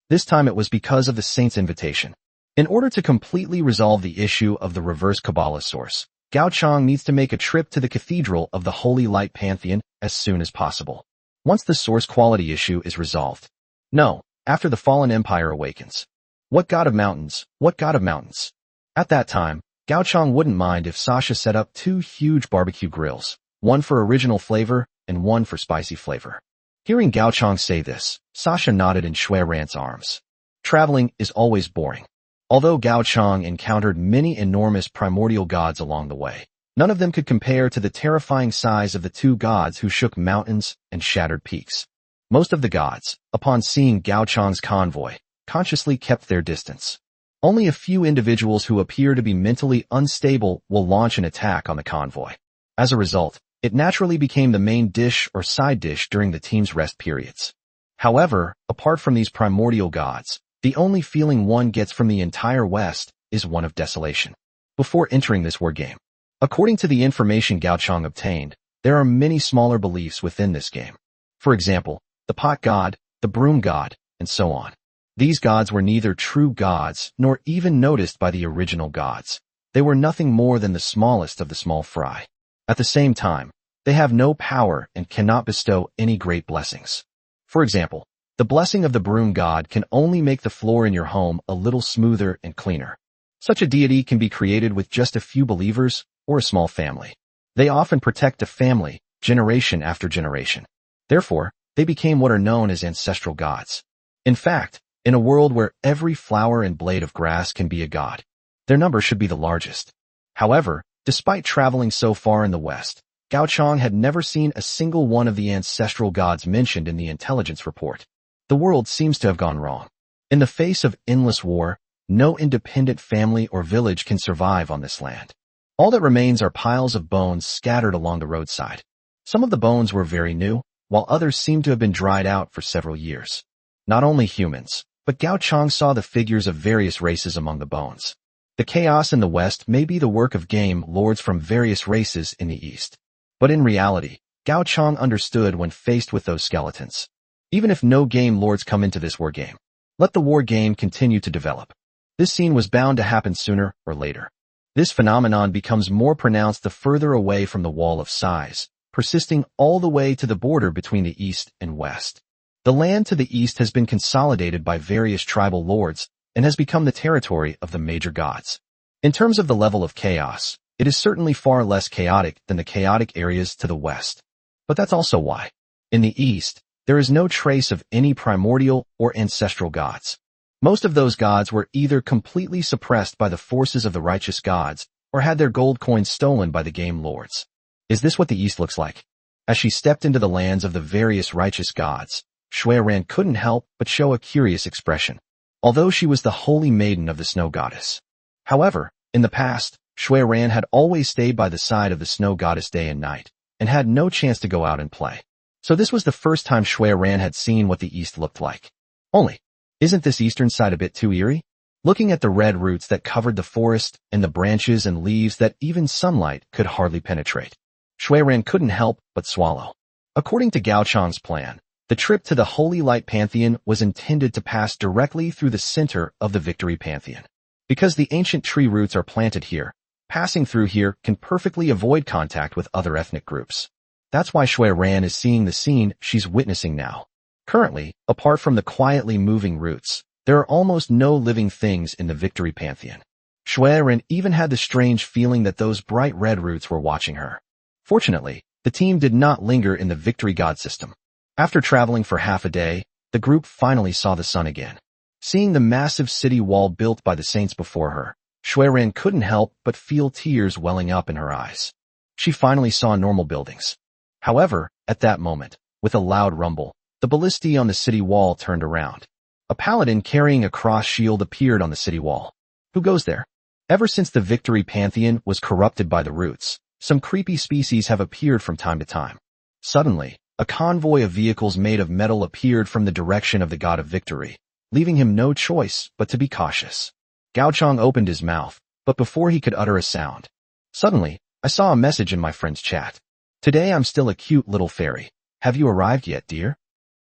This time it was because of the saint's invitation. In order to completely resolve the issue of the reverse Kabbalah source, Gao Chang needs to make a trip to the Cathedral of the Holy Light Pantheon as soon as possible. Once the source quality issue is resolved. No, after the fallen empire awakens. What god of mountains? What god of mountains? At that time, Gao Chang wouldn't mind if Sasha set up two huge barbecue grills, one for original flavor and one for spicy flavor. Hearing Gao Chang say this, Sasha nodded in Shui Ran's arms. Traveling is always boring. Although Gao Chang encountered many enormous primordial gods along the way, none of them could compare to the terrifying size of the two gods who shook mountains and shattered peaks. Most of the gods, upon seeing Gao Chang's convoy, consciously kept their distance. Only a few individuals who appear to be mentally unstable will launch an attack on the convoy. As a result, it naturally became the main dish or side dish during the team's rest periods. However, apart from these primordial gods, the only feeling one gets from the entire West is one of desolation. Before entering this war game, according to the information Gao Chang obtained, there are many smaller beliefs within this game. For example, the pot god, the broom god, and so on. These gods were neither true gods nor even noticed by the original gods. They were nothing more than the smallest of the small fry. At the same time, they have no power and cannot bestow any great blessings. For example, the blessing of the broom god can only make the floor in your home a little smoother and cleaner. Such a deity can be created with just a few believers or a small family. They often protect a family, generation after generation. Therefore, they became what are known as ancestral gods. In fact, in a world where every flower and blade of grass can be a god, their number should be the largest. However, despite traveling so far in the West, Gao Chang had never seen a single one of the ancestral gods mentioned in the intelligence report. The world seems to have gone wrong. In the face of endless war, no independent family or village can survive on this land. All that remains are piles of bones scattered along the roadside. Some of the bones were very new, while others seemed to have been dried out for several years. Not only humans, but Gao Chang saw the figures of various races among the bones. The chaos in the West may be the work of game lords from various races in the East. But in reality, Gao Chang understood when faced with those skeletons. Even if no game lords come into this war game, let the war game continue to develop. This scene was bound to happen sooner or later. This phenomenon becomes more pronounced the further away from the wall of size, persisting all the way to the border between the East and West. The land to the east has been consolidated by various tribal lords and has become the territory of the major gods. In terms of the level of chaos, it is certainly far less chaotic than the chaotic areas to the west. But that's also why, in the east, there is no trace of any primordial or ancestral gods. Most of those gods were either completely suppressed by the forces of the righteous gods or had their gold coins stolen by the game lords. Is this what the east looks like? As she stepped into the lands of the various righteous gods, Shui Ran couldn't help but show a curious expression, although she was the holy maiden of the snow goddess. However, in the past, Shui Ran had always stayed by the side of the snow goddess day and night, and had no chance to go out and play. So this was the first time Shui Ran had seen what the east looked like. Only, isn't this eastern side a bit too eerie? Looking at the red roots that covered the forest and the branches and leaves that even sunlight could hardly penetrate, Shui Ran couldn't help but swallow. According to Gao Chang's plan, the trip to the Holy Light Pantheon was intended to pass directly through the center of the Victory Pantheon. Because the ancient tree roots are planted here, passing through here can perfectly avoid contact with other ethnic groups. That's why Shui Ran is seeing the scene she's witnessing now. Currently, apart from the quietly moving roots, there are almost no living things in the Victory Pantheon. Shui Ran even had the strange feeling that those bright red roots were watching her. Fortunately, the team did not linger in the Victory God system. After traveling for half a day, the group finally saw the sun again. Seeing the massive city wall built by the saints before her, Shui Ran couldn't help but feel tears welling up in her eyes. She finally saw normal buildings. However, at that moment, with a loud rumble, the ballistae on the city wall turned around. A paladin carrying a cross shield appeared on the city wall. Who goes there? Ever since the Victory Pantheon was corrupted by the roots, some creepy species have appeared from time to time. Suddenly, a convoy of vehicles made of metal appeared from the direction of the god of victory, leaving him no choice but to be cautious. Gao Chang opened his mouth, but before he could utter a sound, suddenly, I saw a message in my friend's chat. Today I'm still a cute little fairy. Have you arrived yet, dear?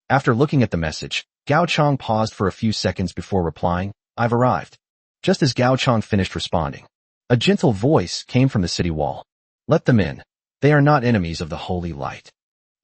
After looking at the message, Gao Chang paused for a few seconds before replying, I've arrived. Just as Gao Chang finished responding, a gentle voice came from the city wall. Let them in. They are not enemies of the holy light.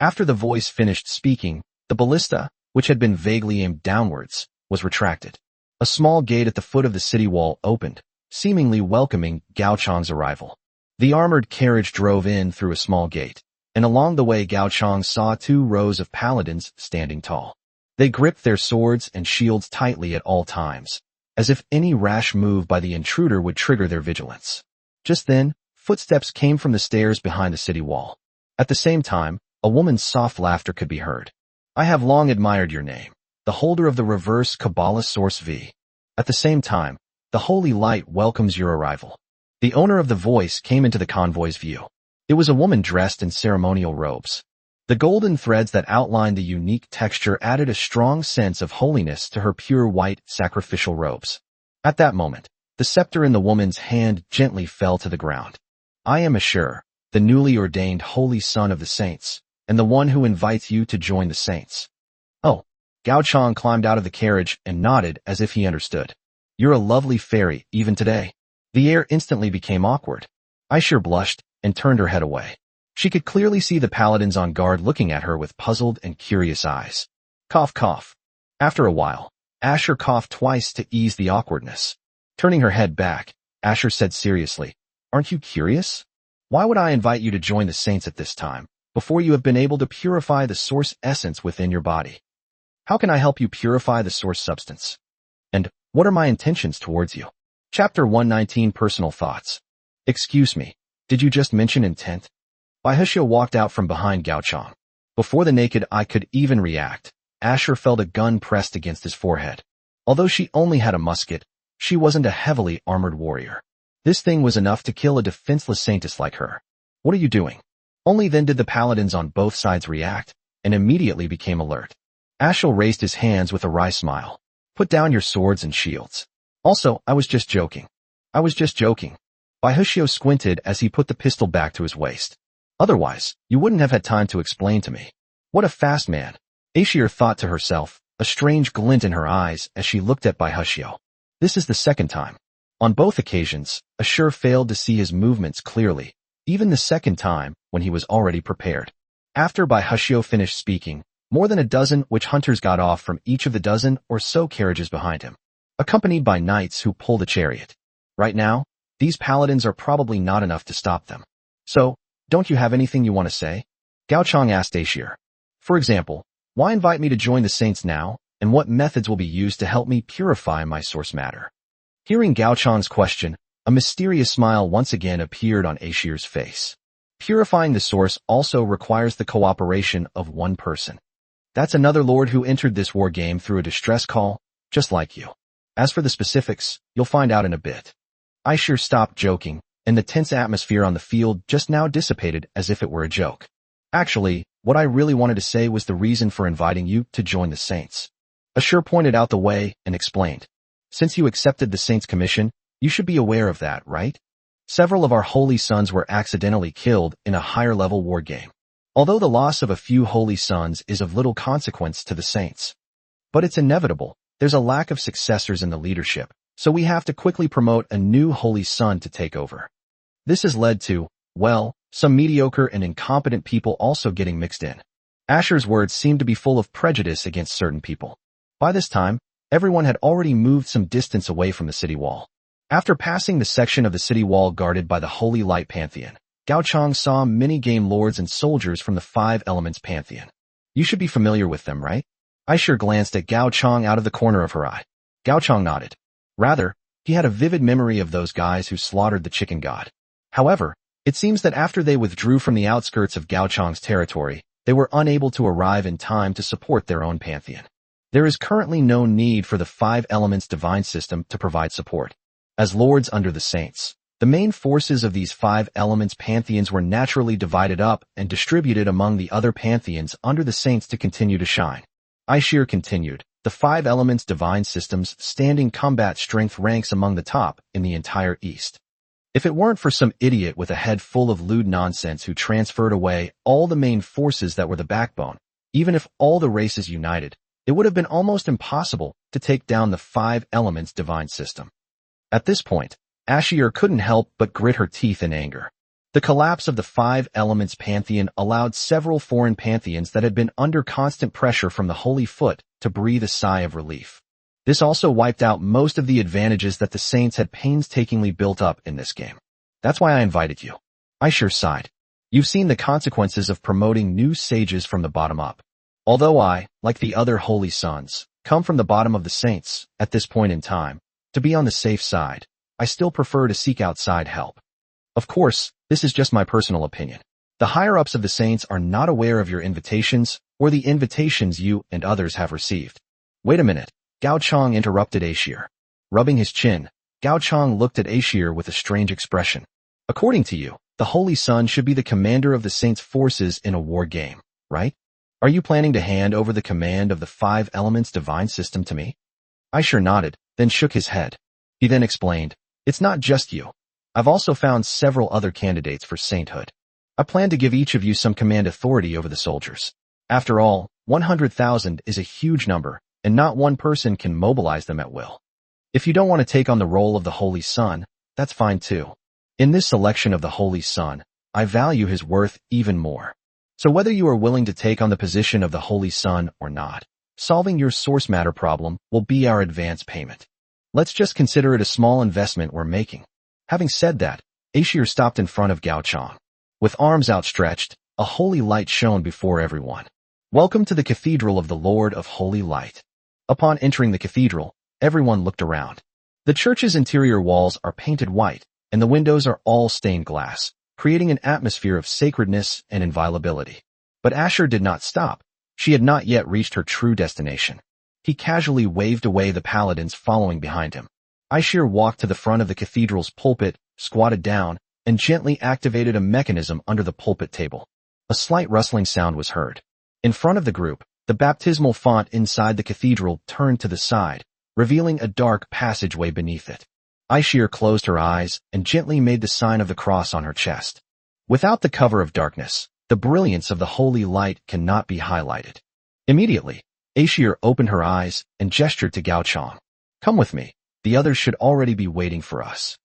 After the voice finished speaking, the ballista, which had been vaguely aimed downwards, was retracted. A small gate at the foot of the city wall opened, seemingly welcoming Gao Chang's arrival. The armored carriage drove in through a small gate, and along the way Gao Chang saw 2 rows of paladins standing tall. They gripped their swords and shields tightly at all times, as if any rash move by the intruder would trigger their vigilance. Just then, footsteps came from the stairs behind the city wall. At the same time, a woman's soft laughter could be heard. I have long admired your name, the holder of the reverse Kabbalah source V. At the same time, the holy light welcomes your arrival. The owner of the voice came into the convoy's view. It was a woman dressed in ceremonial robes. The golden threads that outlined the unique texture added a strong sense of holiness to her pure white sacrificial robes. At that moment, the scepter in the woman's hand gently fell to the ground. I am Ashur, the newly ordained holy son of the saints, and the one who invites you to join the saints. Oh, Gao Chang climbed out of the carriage and nodded as if he understood. You're a lovely fairy, even today. The air instantly became awkward. Ashur blushed and turned her head away. She could clearly see the paladins on guard looking at her with puzzled and curious eyes. Cough, cough. After a while, Ashur coughed twice to ease the awkwardness. Turning her head back, Ashur said seriously, Aren't you curious? Why would I invite you to join the saints at this time, before you have been able to purify the source essence within your body? How can I help you purify the source substance? And what are my intentions towards you? Chapter 119 Personal Thoughts. Excuse me, did you just mention intent? Baihushio walked out from behind Gao Chang. Before the naked eye could even react, Ashur felt a gun pressed against his forehead. Although she only had a musket, she wasn't a heavily armored warrior. This thing was enough to kill a defenseless saintess like her. What are you doing? Only then did the paladins on both sides react, and immediately became alert. Ashur raised his hands with a wry smile. Put down your swords and shields. Also, I was just joking. I was just joking. Baihushio squinted as he put the pistol back to his waist. Otherwise, you wouldn't have had time to explain to me. What a fast man. Ashur thought to herself, a strange glint in her eyes as she looked at Baihushio. This is the second time. On both occasions, Ashur failed to see his movements clearly, even the second time when he was already prepared. After Baihushio finished speaking, more than a dozen witch hunters got off from each of the dozen or so carriages behind him, accompanied by knights who pulled a chariot. Right now, these paladins are probably not enough to stop them. So, don't you have anything you want to say? Gao Chang asked Ashur. For example, why invite me to join the saints now, and what methods will be used to help me purify my source matter? Hearing Gao Chang's question, a mysterious smile once again appeared on Ashur's face. Purifying the source also requires the cooperation of one person. That's another lord who entered this war game through a distress call, just like you. As for the specifics, you'll find out in a bit. I sure stopped joking, and the tense atmosphere on the field just now dissipated as if it were a joke. Actually, what I really wanted to say was the reason for inviting you to join the Saints. Ashur pointed out the way and explained. Since you accepted the Saints' commission, you should be aware of that, right? Several of our holy sons were accidentally killed in a higher-level war game. Although the loss of a few holy sons is of little consequence to the Saints. But it's inevitable, there's a lack of successors in the leadership, so we have to quickly promote a new holy son to take over. This has led to, well, some mediocre and incompetent people also getting mixed in. Ashur's words seemed to be full of prejudice against certain people. By this time, everyone had already moved some distance away from the city wall. After passing the section of the city wall guarded by the Holy Light Pantheon, Gao Chang saw many game lords and soldiers from the Five Elements Pantheon. You should be familiar with them, right? I sure glanced at Gao Chang out of the corner of her eye. Gao Chang nodded. Rather, he had a vivid memory of those guys who slaughtered the chicken god. However, it seems that after they withdrew from the outskirts of Gao Chang's territory, they were unable to arrive in time to support their own pantheon. There is currently no need for the Five Elements divine system to provide support. As lords under the Saints, the main forces of these Five Elements pantheons were naturally divided up and distributed among the other pantheons under the Saints to continue to shine. Aishir continued, the Five Elements divine system's standing combat strength ranks among the top in the entire East. If it weren't for some idiot with a head full of lewd nonsense who transferred away all the main forces that were the backbone, even if all the races united, it would have been almost impossible to take down the Five Elements divine system. At this point, Ashir couldn't help but grit her teeth in anger. The collapse of the Five Elements pantheon allowed several foreign pantheons that had been under constant pressure from the Holy Foot to breathe a sigh of relief. This also wiped out most of the advantages that the Saints had painstakingly built up in this game. That's why I invited you. I sure sighed. You've seen the consequences of promoting new sages from the bottom up. Although I, like the other holy sons, come from the bottom of the Saints, at this point in time, to be on the safe side, I still prefer to seek outside help. Of course, this is just my personal opinion. The higher-ups of the Saints are not aware of your invitations, or the invitations you and others have received. Wait a minute. Gao Chang interrupted Ashir. Rubbing his chin, Gao Chang looked at Ashir with a strange expression. According to you, the Holy Son should be the commander of the Saints' forces in a war game, right? Are you planning to hand over the command of the Five Elements divine system to me? Ashir nodded, then shook his head. He then explained, it's not just you. I've also found several other candidates for sainthood. I plan to give each of you some command authority over the soldiers. After all, 100,000 is a huge number, and not one person can mobilize them at will. If you don't want to take on the role of the Holy Son, that's fine too. In this selection of the Holy Son, I value his worth even more. So whether you are willing to take on the position of the Holy Son or not, solving your source matter problem will be our advance payment. Let's just consider it a small investment we're making. Having said that, Ashir stopped in front of Gao Chang. With arms outstretched, a holy light shone before everyone. Welcome to the Cathedral of the Lord of Holy Light. Upon entering the cathedral, everyone looked around. The church's interior walls are painted white, and the windows are all stained glass, creating an atmosphere of sacredness and inviolability. But Ashur did not stop. She had not yet reached her true destination. He casually waved away the paladins following behind him. Ashur walked to the front of the cathedral's pulpit, squatted down, and gently activated a mechanism under the pulpit table. A slight rustling sound was heard. In front of the group, the baptismal font inside the cathedral turned to the side, revealing a dark passageway beneath it. Ashir closed her eyes and gently made the sign of the cross on her chest. Without the cover of darkness, the brilliance of the holy light cannot be highlighted. Immediately, Ashir opened her eyes and gestured to Gao Chang. Come with me. The others should already be waiting for us.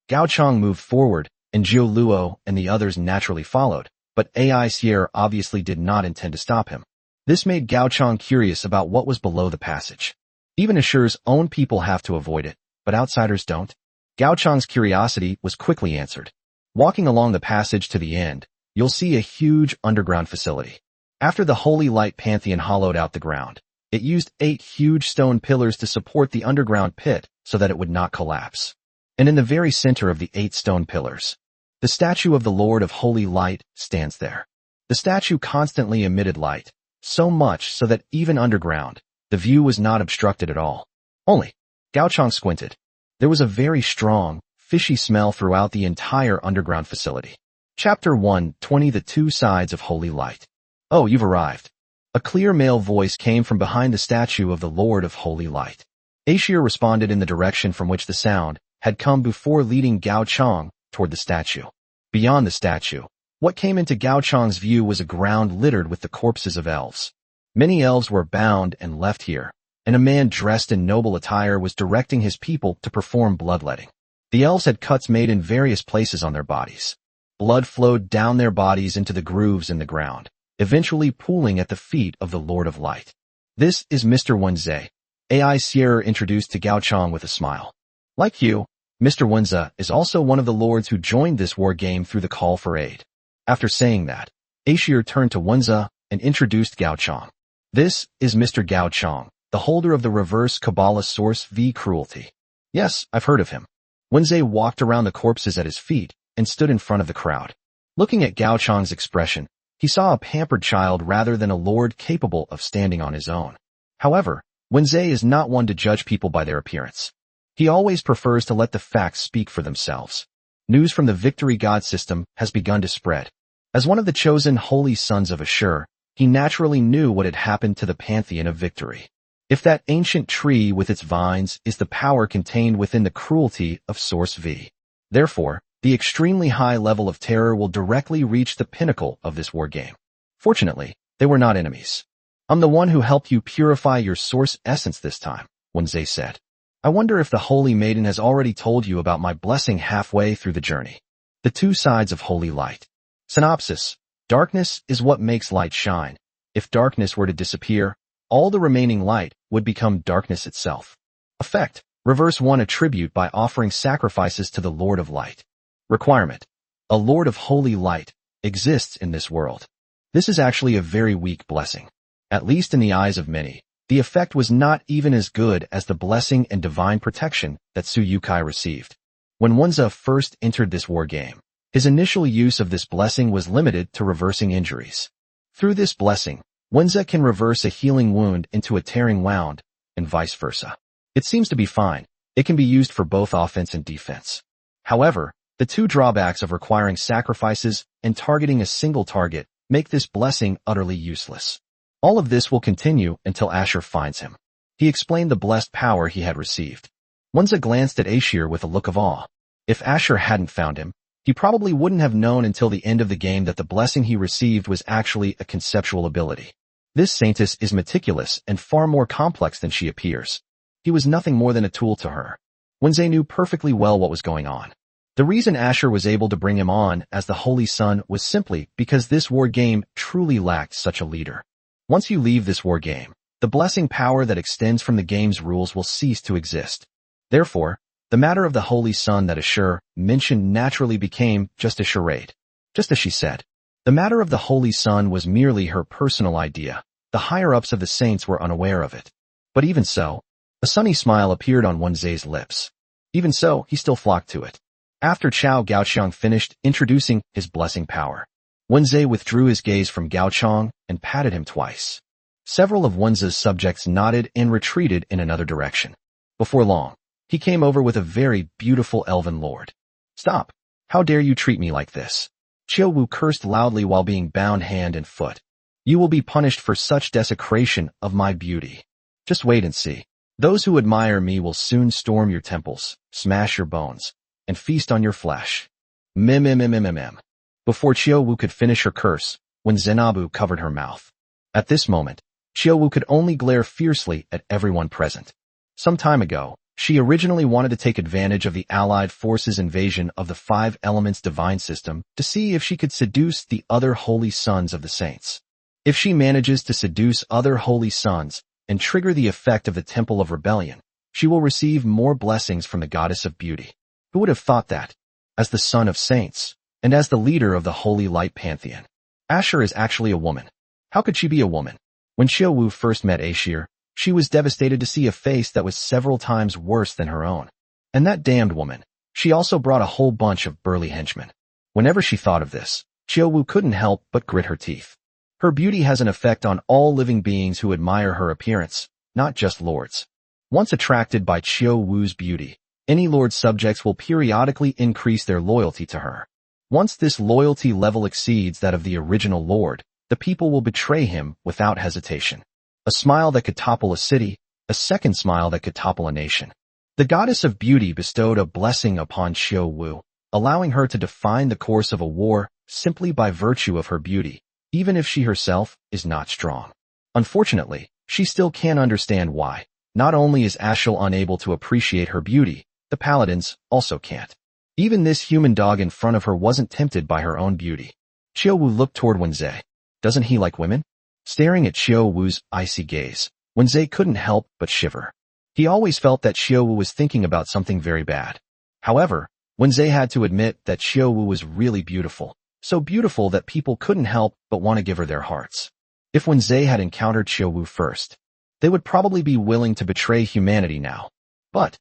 Gao Chang moved forward, and Zhou Luo and the others naturally followed, but Aicr obviously did not intend to stop him. This made Gao Chang curious about what was below the passage. Even Ashur's own people have to avoid it, but outsiders don't. Gao Chang's curiosity was quickly answered. Walking along the passage to the end, you'll see a huge underground facility. After the Holy Light Pantheon hollowed out the ground, it used 8 huge stone pillars to support the underground pit so that it would not collapse. And in the very center of the 8 stone pillars, the statue of the Lord of Holy Light stands there. The statue constantly emitted light, so much so that even underground, the view was not obstructed at all. Only, Gao Chang squinted. There was a very strong, fishy smell throughout the entire underground facility. Chapter 120 The Two Sides of Holy Light. Oh, you've arrived. A clear male voice came from behind the statue of the Lord of Holy Light. Ashir responded in the direction from which the sound had come before leading Gao Chang toward the statue. Beyond the statue, what came into Gao Chang's view was a ground littered with the corpses of elves. Many elves were bound and left here, and a man dressed in noble attire was directing his people to perform bloodletting. The elves had cuts made in various places on their bodies. Blood flowed down their bodies into the grooves in the ground, eventually pooling at the feet of the Lord of Light. This is Mr. Wenze, AI Sierra introduced to Gao Chang with a smile. Like you, Mr. Wenze is also one of the lords who joined this war game through the call for aid. After saying that, Ashir turned to Wenze and introduced Gao Chang. This is Mr. Gao Chang, the holder of the reverse Kabbalah source V Cruelty. Yes, I've heard of him. Wenze walked around the corpses at his feet and stood in front of the crowd. Looking at Gao Chang's expression, he saw a pampered child rather than a lord capable of standing on his own. However, Wenze is not one to judge people by their appearance. He always prefers to let the facts speak for themselves. News from the Victory God system has begun to spread. As one of the chosen holy sons of Ashur, he naturally knew what had happened to the pantheon of Victory. If that ancient tree with its vines is the power contained within the cruelty of Source V. Therefore, the extremely high level of terror will directly reach the pinnacle of this war game. Fortunately, they were not enemies. I'm the one who helped you purify your source essence this time, Wenze said. I wonder if the Holy Maiden has already told you about my blessing halfway through the journey. The Two Sides of Holy Light. Synopsis. Darkness is what makes light shine. If darkness were to disappear, all the remaining light would become darkness itself. Effect. Reverse one attribute by offering sacrifices to the Lord of Light. Requirement. A Lord of Holy Light exists in this world. This is actually a very weak blessing. At least in the eyes of many, the effect was not even as good as the blessing and divine protection that Suyukai received. When Wenze first entered this war game, his initial use of this blessing was limited to reversing injuries. Through this blessing, Wenze can reverse a healing wound into a tearing wound, and vice versa. It seems to be fine. It can be used for both offense and defense. However, the two drawbacks of requiring sacrifices and targeting a single target make this blessing utterly useless. All of this will continue until Ashur finds him. He explained the blessed power he had received. Wenze glanced at Ashir with a look of awe. If Ashur hadn't found him, he probably wouldn't have known until the end of the game that the blessing he received was actually a conceptual ability. This saintess is meticulous and far more complex than she appears. He was nothing more than a tool to her. Wenze knew perfectly well what was going on. The reason Ashur was able to bring him on as the Holy Son was simply because this war game truly lacked such a leader. Once you leave this war game, the blessing power that extends from the game's rules will cease to exist. Therefore, the matter of the Holy Son that Ashur mentioned naturally became just a charade. Just as she said, the matter of the Holy Son was merely her personal idea. The higher-ups of the saints were unaware of it. But even so, a sunny smile appeared on Wenze's lips. Even so, he still flocked to it. After Gao Chang finished introducing his blessing power, Wenze withdrew his gaze from Gao Chang and patted him twice. Several of Wenze's subjects nodded and retreated in another direction. Before long, he came over with a very beautiful elven lord. Stop! How dare you treat me like this? Chiao Wu cursed loudly while being bound hand and foot. You will be punished for such desecration of my beauty. Just wait and see. Those who admire me will soon storm your temples, smash your bones, and feast on your flesh. Mmm. Before Chiao Wu could finish her curse, when Zenabu covered her mouth. At this moment, Chiao Wu could only glare fiercely at everyone present. Some time ago, she originally wanted to take advantage of the Allied forces' invasion of the Five Elements divine system to see if she could seduce the other holy sons of the saints. If she manages to seduce other holy sons and trigger the effect of the Temple of Rebellion, she will receive more blessings from the Goddess of Beauty. Who would have thought that? As the son of saints, and as the leader of the Holy Light Pantheon, Ashur is actually a woman. How could she be a woman? When Chiao Wu first met Ashir, she was devastated to see a face that was several times worse than her own. And that damned woman, she also brought a whole bunch of burly henchmen. Whenever she thought of this, Chiao Wu couldn't help but grit her teeth. Her beauty has an effect on all living beings who admire her appearance, not just lords. Once attracted by Chiu Wu's beauty, any lord's subjects will periodically increase their loyalty to her. Once this loyalty level exceeds that of the original lord, the people will betray him without hesitation. A smile that could topple a city, a second smile that could topple a nation. The goddess of beauty bestowed a blessing upon Chiu Wu, allowing her to define the course of a war simply by virtue of her beauty, even if she herself is not strong. Unfortunately, she still can't understand why. Not only is Ashel unable to appreciate her beauty, the paladins also can't. Even this human dog in front of her wasn't tempted by her own beauty. Chiu Wu looked toward Wenze. Doesn't he like women? Staring at Chiu Wu's icy gaze, Wenze couldn't help but shiver. He always felt that Chiu Wu was thinking about something very bad. However, Wenze had to admit that Chiu Wu was really beautiful, so beautiful that people couldn't help but want to give her their hearts. If Wenze had encountered Chiu Wu first, they would probably be willing to betray humanity now. But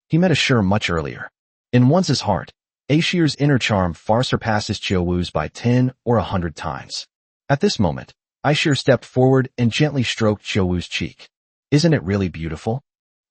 he met Ashir much earlier. In Wenze's heart, Ashir's inner charm far surpasses Chiu Wu's by 10 or 100 times. At this moment, Ashir stepped forward and gently stroked Chiu Wu's cheek. Isn't it really beautiful?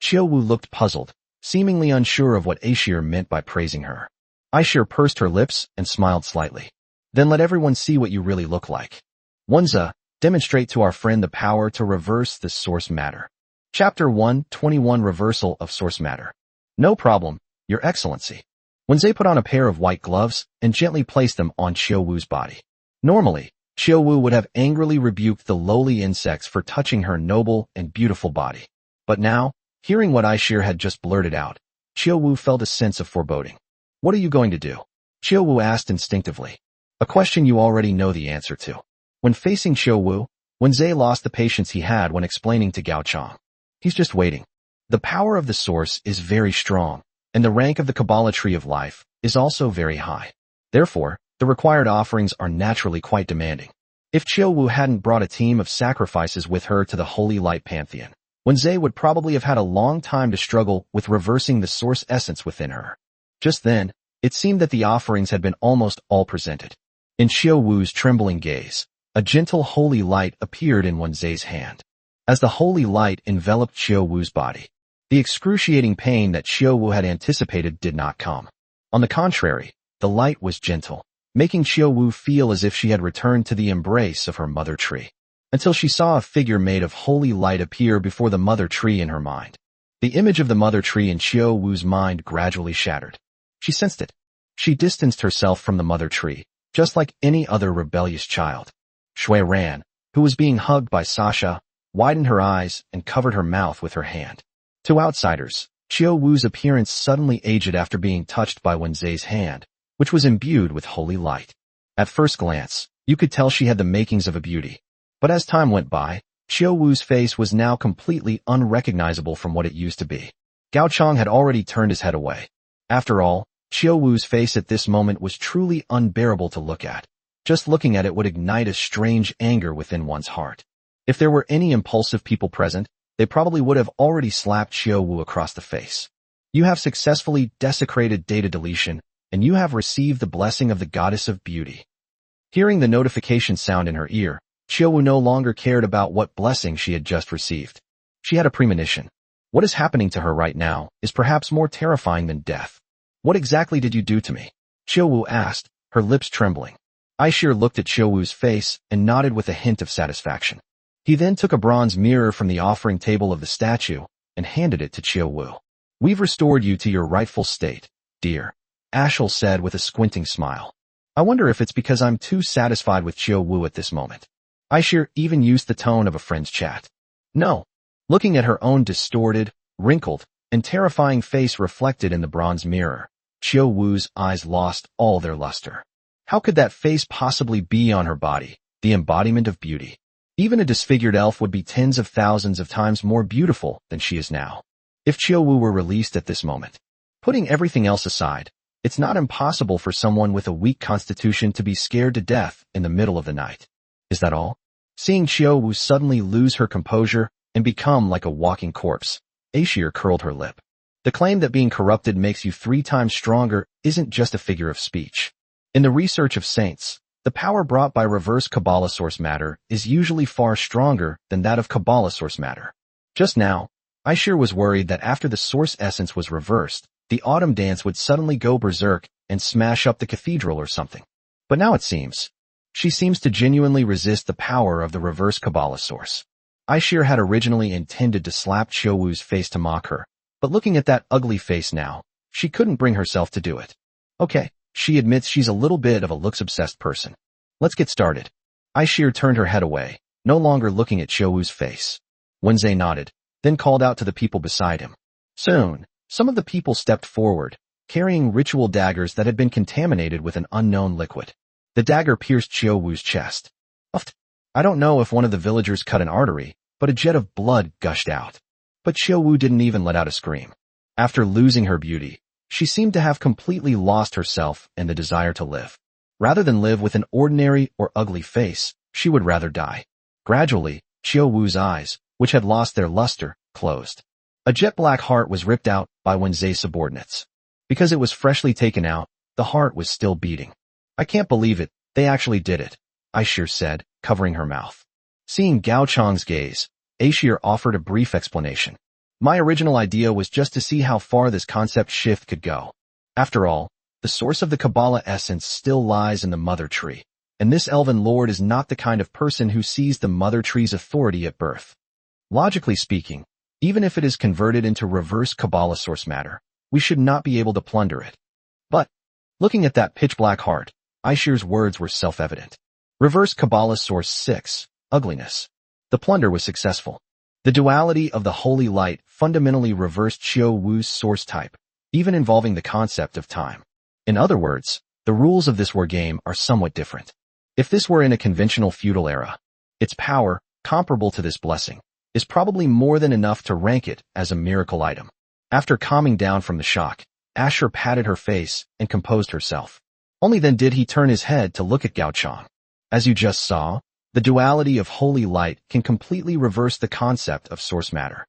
Chiu Wu looked puzzled, seemingly unsure of what Ashir meant by praising her. Ashir pursed her lips and smiled slightly. Then let everyone see what you really look like. Wenze, demonstrate to our friend the power to reverse this source matter. Chapter 121 Reversal of Source Matter. No problem, Your Excellency. Wenze put on a pair of white gloves and gently placed them on Chiu Wu's body. Normally, Chiu Wu would have angrily rebuked the lowly insects for touching her noble and beautiful body. But now, hearing what Ashir had just blurted out, Chiu Wu felt a sense of foreboding. What are you going to do? Chiu Wu asked instinctively. A question you already know the answer to. When facing Chiu Wu, Wenze lost the patience he had when explaining to Gao Chang. He's just waiting. The power of the source is very strong, and the rank of the Kabbalah tree of life is also very high. Therefore, the required offerings are naturally quite demanding. If Chiu Wu hadn't brought a team of sacrifices with her to the Holy Light Pantheon, Wenze would probably have had a long time to struggle with reversing the source essence within her. Just then, it seemed that the offerings had been almost all presented. In Chiu Wu's trembling gaze, a gentle holy light appeared in Wenze's hand. As the holy light enveloped Chiu Wu's body, the excruciating pain that Chiu Wu had anticipated did not come. On the contrary, the light was gentle, making Chiu Wu feel as if she had returned to the embrace of her mother tree, until she saw a figure made of holy light appear before the mother tree in her mind. The image of the mother tree in Chiu Wu's mind gradually shattered. She sensed it. She distanced herself from the mother tree, just like any other rebellious child. Shui Ran, who was being hugged by Sasha, widened her eyes and covered her mouth with her hand. To outsiders, Chiu Wu's appearance suddenly aged after being touched by Wenze's hand, which was imbued with holy light. At first glance, you could tell she had the makings of a beauty. But as time went by, Chiu Wu's face was now completely unrecognizable from what it used to be. Gao Chang had already turned his head away. After all, Chiu Wu's face at this moment was truly unbearable to look at. Just looking at it would ignite a strange anger within one's heart. If there were any impulsive people present, they probably would have already slapped Chiu Wu across the face. You have successfully desecrated data deletion, and you have received the blessing of the goddess of beauty. Hearing the notification sound in her ear, Chiu Wu no longer cared about what blessing she had just received. She had a premonition. What is happening to her right now is perhaps more terrifying than death. What exactly did you do to me? Chiu Wu asked, her lips trembling. Ashir looked at Chiu Wu's face and nodded with a hint of satisfaction. He then took a bronze mirror from the offering table of the statue and handed it to Chiu Wu. We've restored you to your rightful state, dear, Ashel said with a squinting smile. I wonder if it's because I'm too satisfied with Chiu Wu at this moment. Ashir even used the tone of a friend's chat. No. Looking at her own distorted, wrinkled, and terrifying face reflected in the bronze mirror, Chiu Wu's eyes lost all their luster. How could that face possibly be on her body, the embodiment of beauty? Even a disfigured elf would be tens of thousands of times more beautiful than she is now. If Chiu Wu were released at this moment, putting everything else aside, it's not impossible for someone with a weak constitution to be scared to death in the middle of the night. Is that all? Seeing Chiu Wu suddenly lose her composure and become like a walking corpse, Ashir curled her lip. The claim that being corrupted makes you 3 times stronger isn't just a figure of speech. In the research of saints, The power brought by reverse Kabbalah source matter is usually far stronger than that of Kabbalah source matter. Just now, Aishir was worried that after the source essence was reversed, the autumn dance would suddenly go berserk and smash up the cathedral or something. But now it seems. She seems to genuinely resist the power of the reverse Kabbalah source. Aishir had originally intended to slap Chiowu's face to mock her, but looking at that ugly face now, she couldn't bring herself to do it. Okay, she admits she's a little bit of a looks-obsessed person. Let's get started. Aishir turned her head away, no longer looking at Chiowu's face. Wenze nodded, then called out to the people beside him. Soon, some of the people stepped forward, carrying ritual daggers that had been contaminated with an unknown liquid. The dagger pierced Chiowu's chest. Uft. I don't know if one of the villagers cut an artery, but a jet of blood gushed out. But Chiowu didn't even let out a scream. After losing her beauty, she seemed to have completely lost herself and the desire to live. Rather than live with an ordinary or ugly face, she would rather die. Gradually, Chiowu's eyes, which had lost their luster, closed. A jet-black heart was ripped out by Wenze's subordinates. Because it was freshly taken out, the heart was still beating. I can't believe it, they actually did it, Aishir said, covering her mouth. Seeing Gao Chang's gaze, Aishir offered a brief explanation. My original idea was just to see how far this concept shift could go. After all, the source of the Kabbalah essence still lies in the mother tree, and this elven lord is not the kind of person who sees the mother tree's authority at birth. Logically speaking, even if it is converted into reverse Kabbalah source matter, we should not be able to plunder it. But, looking at that pitch-black heart, Aishir's words were self-evident. Reverse Kabbalah source 6, ugliness. The plunder was successful. The duality of the holy light fundamentally reversed Chiowu's source type, even involving the concept of time. In other words, the rules of this war game are somewhat different. If this were in a conventional feudal era, its power, comparable to this blessing, is probably more than enough to rank it as a miracle item. After calming down from the shock, Aishir patted her face and composed herself. Only then did he turn his head to look at Gao Chang. As you just saw, the duality of holy light can completely reverse the concept of source matter.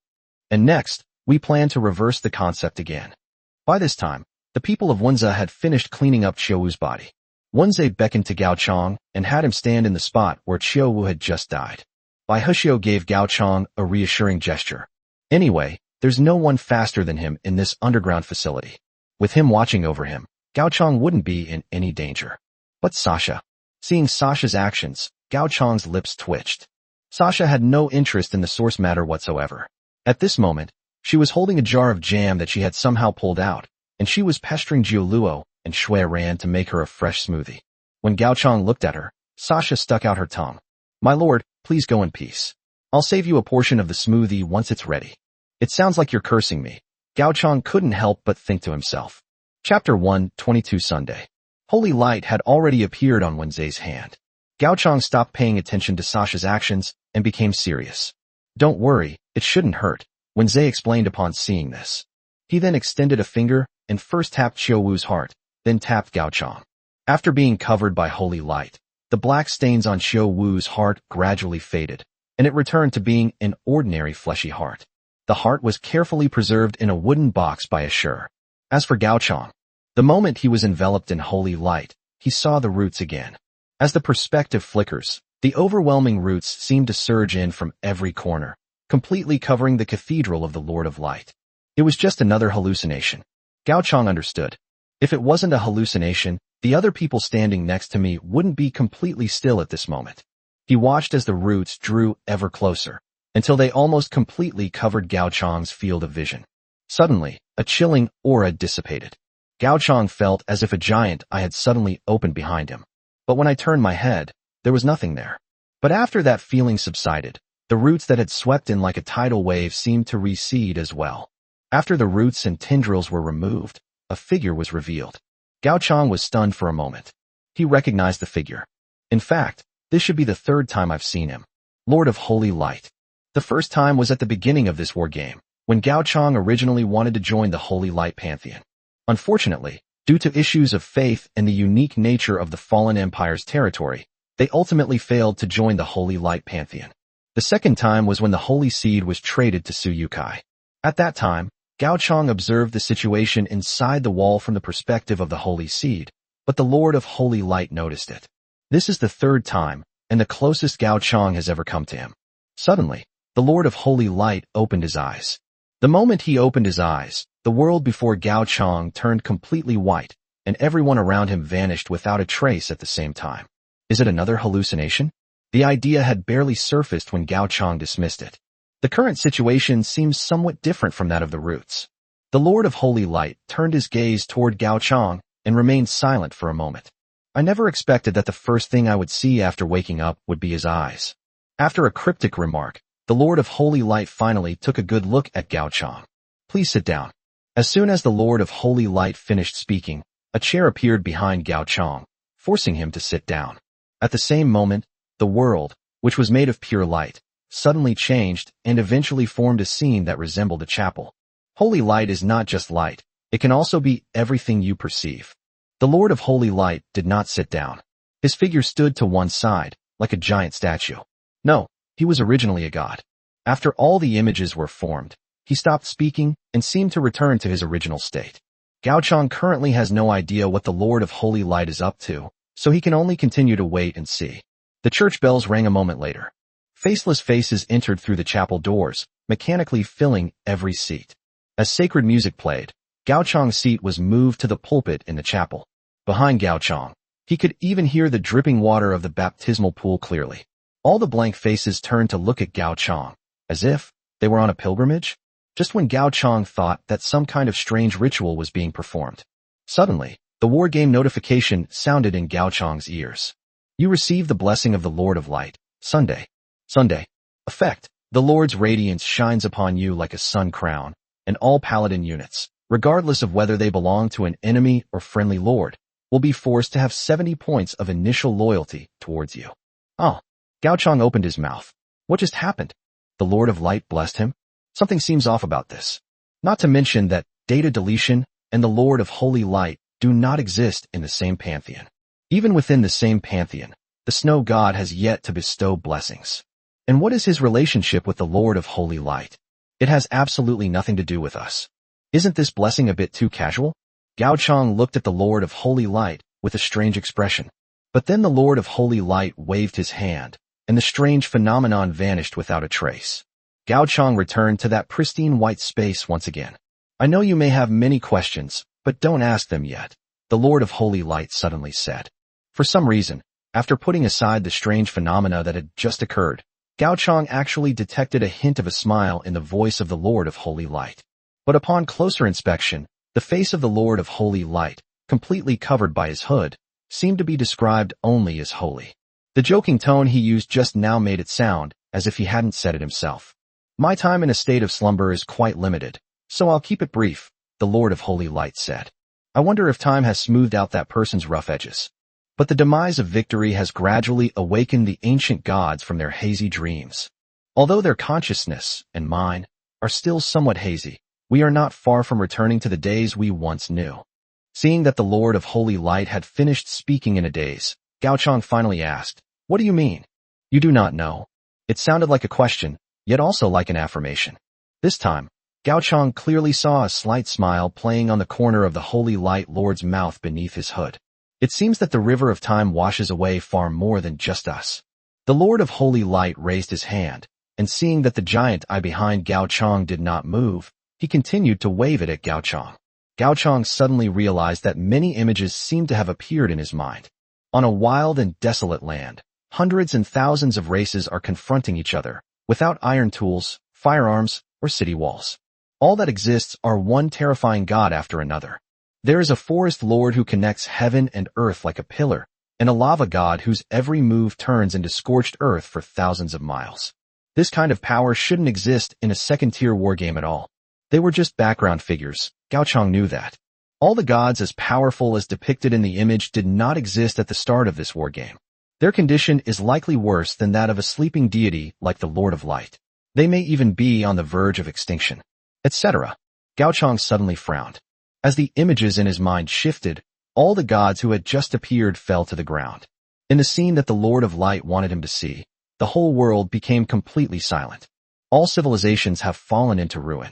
And next, we plan to reverse the concept again. By this time, the people of Wenze had finished cleaning up Chiowu's body. Wenze beckoned to Gao Chang and had him stand in the spot where Chiowu had just died. Bai Huxiu gave Gao Chang a reassuring gesture. Anyway, there's no one faster than him in this underground facility. With him watching over him, Gao Chang wouldn't be in any danger. But Sasha. Seeing Sasha's actions, Gao Chang's lips twitched. Sasha had no interest in the source matter whatsoever. At this moment, she was holding a jar of jam that she had somehow pulled out, and she was pestering Jiuluo and Shui Ran to make her a fresh smoothie. When Gao Chang looked at her, Sasha stuck out her tongue. My lord, please go in peace. I'll save you a portion of the smoothie once it's ready. It sounds like you're cursing me. Gao Chang couldn't help but think to himself. Chapter 122 Sunday. Holy light had already appeared on Wenze's hand. Gao Chang stopped paying attention to Sasha's actions and became serious. Don't worry, it shouldn't hurt, Wenze explained upon seeing this. He then extended a finger and first tapped Chiowu's heart, then tapped Gao Chang. After being covered by holy light, the black stains on Chiowu's heart gradually faded, and it returned to being an ordinary fleshy heart. The heart was carefully preserved in a wooden box by Aishir. As for Gao Chang, the moment he was enveloped in holy light, he saw the roots again. As the perspective flickers, the overwhelming roots seemed to surge in from every corner, completely covering the cathedral of the Lord of Light. It was just another hallucination. Gao Chang understood. If it wasn't a hallucination, the other people standing next to me wouldn't be completely still at this moment. He watched as the roots drew ever closer, until they almost completely covered Gao Chang's field of vision. Suddenly, a chilling aura dissipated. Gao Chang felt as if a giant eye had suddenly opened behind him. But when I turned my head, there was nothing there. But after that feeling subsided, the roots that had swept in like a tidal wave seemed to recede as well. After the roots and tendrils were removed, a figure was revealed. Gao Chang was stunned for a moment. He recognized the figure. In fact, this should be the third time I've seen him. Lord of Holy Light. The first time was at the beginning of this war game, when Gao Chang originally wanted to join the Holy Light Pantheon. Unfortunately, due to issues of faith and the unique nature of the Fallen Empire's territory, they ultimately failed to join the Holy Light Pantheon. The second time was when the Holy Seed was traded to Suyukai. At that time, Gao Chang observed the situation inside the wall from the perspective of the Holy Seed, but the Lord of Holy Light noticed it. This is the third time, and the closest Gao Chang has ever come to him. Suddenly, the Lord of Holy Light opened his eyes. The moment he opened his eyes, the world before Gao Chang turned completely white, and everyone around him vanished without a trace at the same time. Is it another hallucination? The idea had barely surfaced when Gao Chang dismissed it. The current situation seems somewhat different from that of the roots. The Lord of Holy Light turned his gaze toward Gao Chang and remained silent for a moment. I never expected that the first thing I would see after waking up would be his eyes. After a cryptic remark, the Lord of Holy Light finally took a good look at Gao Chang. Please sit down. As soon as the Lord of Holy Light finished speaking, a chair appeared behind Gao Chang, forcing him to sit down. At the same moment, the world, which was made of pure light, suddenly changed and eventually formed a scene that resembled a chapel. Holy light is not just light, it can also be everything you perceive. The Lord of Holy Light did not sit down. His figure stood to one side, like a giant statue. No, he was originally a god. After all the images were formed, he stopped speaking and seemed to return to his original state. Gao Chang currently has no idea what the Lord of Holy Light is up to, so he can only continue to wait and see. The church bells rang a moment later. Faceless faces entered through the chapel doors, mechanically filling every seat. As sacred music played, Gao Chang's seat was moved to the pulpit in the chapel. Behind Gao Chang, he could even hear the dripping water of the baptismal pool clearly. All the blank faces turned to look at Gao Chang, as if they were on a pilgrimage. Just when Gao Chang thought that some kind of strange ritual was being performed. Suddenly, the war game notification sounded in Gao Chang's ears. You receive the blessing of the Lord of Light, Sunday. Effect. The Lord's radiance shines upon you like a sun crown, and all paladin units, regardless of whether they belong to an enemy or friendly lord, will be forced to have 70 points of initial loyalty towards you. Oh. Gao Chang opened his mouth. What just happened? The Lord of Light blessed him? Something seems off about this. Not to mention that data deletion and the Lord of Holy Light do not exist in the same pantheon. Even within the same pantheon, the snow god has yet to bestow blessings. And what is his relationship with the Lord of Holy Light? It has absolutely nothing to do with us. Isn't this blessing a bit too casual? Gao Chang looked at the Lord of Holy Light with a strange expression. But then the Lord of Holy Light waved his hand, and the strange phenomenon vanished without a trace. Gao Chang returned to that pristine white space once again. I know you may have many questions, but don't ask them yet, the Lord of Holy Light suddenly said. For some reason, after putting aside the strange phenomena that had just occurred, Gao Chang actually detected a hint of a smile in the voice of the Lord of Holy Light. But upon closer inspection, the face of the Lord of Holy Light, completely covered by his hood, seemed to be described only as holy. The joking tone he used just now made it sound as if he hadn't said it himself. My time in a state of slumber is quite limited, so I'll keep it brief, the Lord of Holy Light said. I wonder if time has smoothed out that person's rough edges. But the demise of victory has gradually awakened the ancient gods from their hazy dreams. Although their consciousness, and mine, are still somewhat hazy, we are not far from returning to the days we once knew. Seeing that the Lord of Holy Light had finished speaking in a daze, Gao Chang finally asked, What do you mean? You do not know. It sounded like a question, yet also like an affirmation. This time, Gao Chang clearly saw a slight smile playing on the corner of the Holy Light Lord's mouth beneath his hood. It seems that the river of time washes away far more than just us. The Lord of Holy Light raised his hand, and seeing that the giant eye behind Gao Chang did not move, he continued to wave it at Gao Chang. Gao Chang suddenly realized that many images seemed to have appeared in his mind. On a wild and desolate land, hundreds and thousands of races are confronting each other, without iron tools, firearms, or city walls. All that exists are one terrifying god after another. There is a forest lord who connects heaven and earth like a pillar, and a lava god whose every move turns into scorched earth for thousands of miles. This kind of power shouldn't exist in a second-tier wargame at all. They were just background figures. Gao Chang knew that. All the gods as powerful as depicted in the image did not exist at the start of this wargame. Their condition is likely worse than that of a sleeping deity like the Lord of Light. They may even be on the verge of extinction, etc. Gao Chang suddenly frowned. As the images in his mind shifted, all the gods who had just appeared fell to the ground. In the scene that the Lord of Light wanted him to see, the whole world became completely silent. All civilizations have fallen into ruin.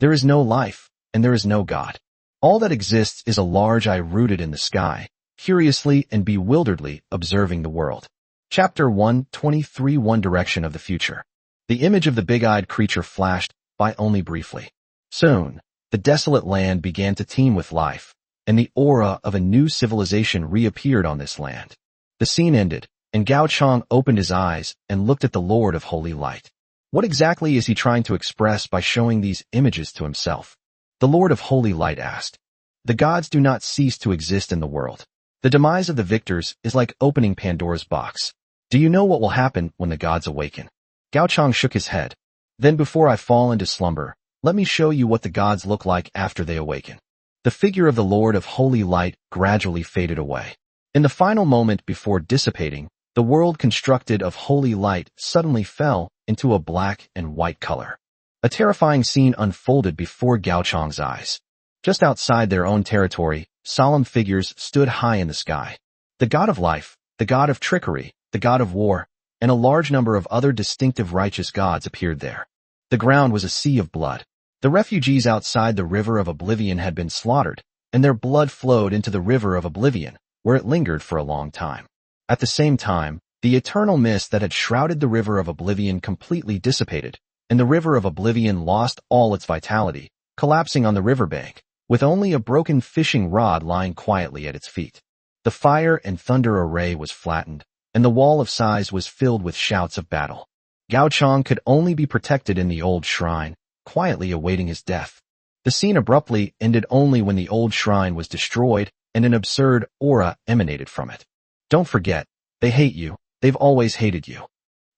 There is no life, and there is no God. All that exists is a large eye rooted in the sky, curiously and bewilderedly observing the world. Chapter 123 One Direction of the Future. The image of the big-eyed creature flashed by only briefly. Soon, the desolate land began to teem with life, and the aura of a new civilization reappeared on this land. The scene ended, and Gao Chang opened his eyes and looked at the Lord of Holy Light. What exactly is he trying to express by showing these images to himself? The Lord of Holy Light asked. The gods do not cease to exist in the world. The demise of the victors is like opening Pandora's box. Do you know what will happen when the gods awaken? Gao Chang shook his head. Then before I fall into slumber, let me show you what the gods look like after they awaken. The figure of the Lord of Holy Light gradually faded away. In the final moment before dissipating, the world constructed of holy light suddenly fell into a black and white color. A terrifying scene unfolded before Gao Chang's eyes. Just outside their own territory, solemn figures stood high in the sky. The god of life, the god of trickery, the god of war, and a large number of other distinctive righteous gods appeared there. The ground was a sea of blood. The refugees outside the river of oblivion had been slaughtered, and their blood flowed into the river of oblivion, where it lingered for a long time. At the same time, the eternal mist that had shrouded the river of oblivion completely dissipated, and the river of oblivion lost all its vitality, collapsing on the riverbank, with only a broken fishing rod lying quietly at its feet. The fire and thunder array was flattened, and the wall of sighs was filled with shouts of battle. Gao Chang could only be protected in the old shrine, quietly awaiting his death. The scene abruptly ended only when the old shrine was destroyed and an absurd aura emanated from it. Don't forget, they hate you, they've always hated you.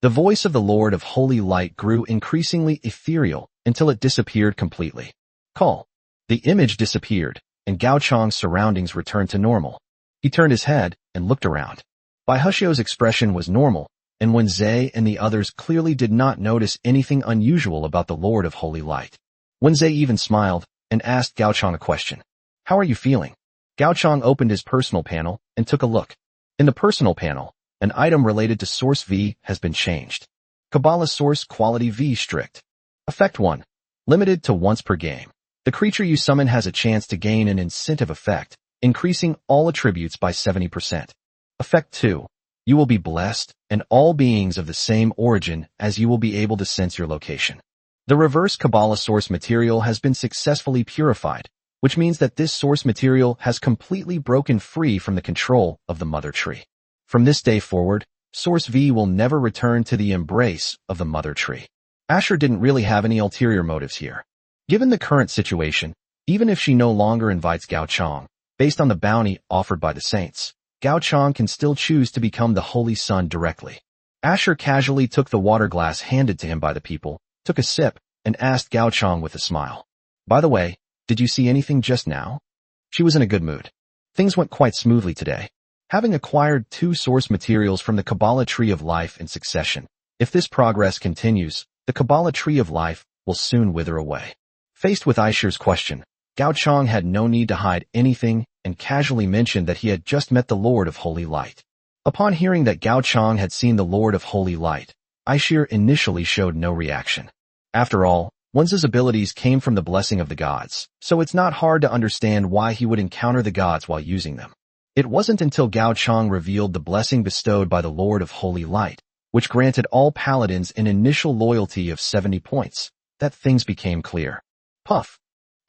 The voice of the Lord of Holy Light grew increasingly ethereal until it disappeared completely. Call. The image disappeared, and Gao Chang's surroundings returned to normal. He turned his head and looked around. Bai Hushio's expression was normal, and Wen Zhe and the others clearly did not notice anything unusual about the Lord of Holy Light. Wen Zhe even smiled and asked Gao Chang a question. How are you feeling? Gao Chang opened his personal panel and took a look. In the personal panel, an item related to Source V has been changed. Kabbalah Source Quality V Strict. Effect 1. Limited to once per game. The creature you summon has a chance to gain an incentive effect, increasing all attributes by 70%. Effect 2. You will be blessed, and all beings of the same origin as you will be able to sense your location. The reverse Kabbalah source material has been successfully purified, which means that this source material has completely broken free from the control of the mother tree. From this day forward, Source V will never return to the embrace of the mother tree. Asher didn't really have any ulterior motives here. Given the current situation, even if she no longer invites Gao Chang, based on the bounty offered by the saints, Gao Chang can still choose to become the Holy Son directly. Asher casually took the water glass handed to him by the people, took a sip, and asked Gao Chang with a smile. By the way, did you see anything just now? She was in a good mood. Things went quite smoothly today. Having acquired 2 source materials from the Kabbalah Tree of Life in succession, if this progress continues, the Kabbalah Tree of Life will soon wither away. Faced with Aishir's question, Gao Chang had no need to hide anything and casually mentioned that he had just met the Lord of Holy Light. Upon hearing that Gao Chang had seen the Lord of Holy Light, Aishir initially showed no reaction. After all, Wen's abilities came from the blessing of the gods, so it's not hard to understand why he would encounter the gods while using them. It wasn't until Gao Chang revealed the blessing bestowed by the Lord of Holy Light, which granted all paladins an initial loyalty of 70 points, that things became clear. Puff.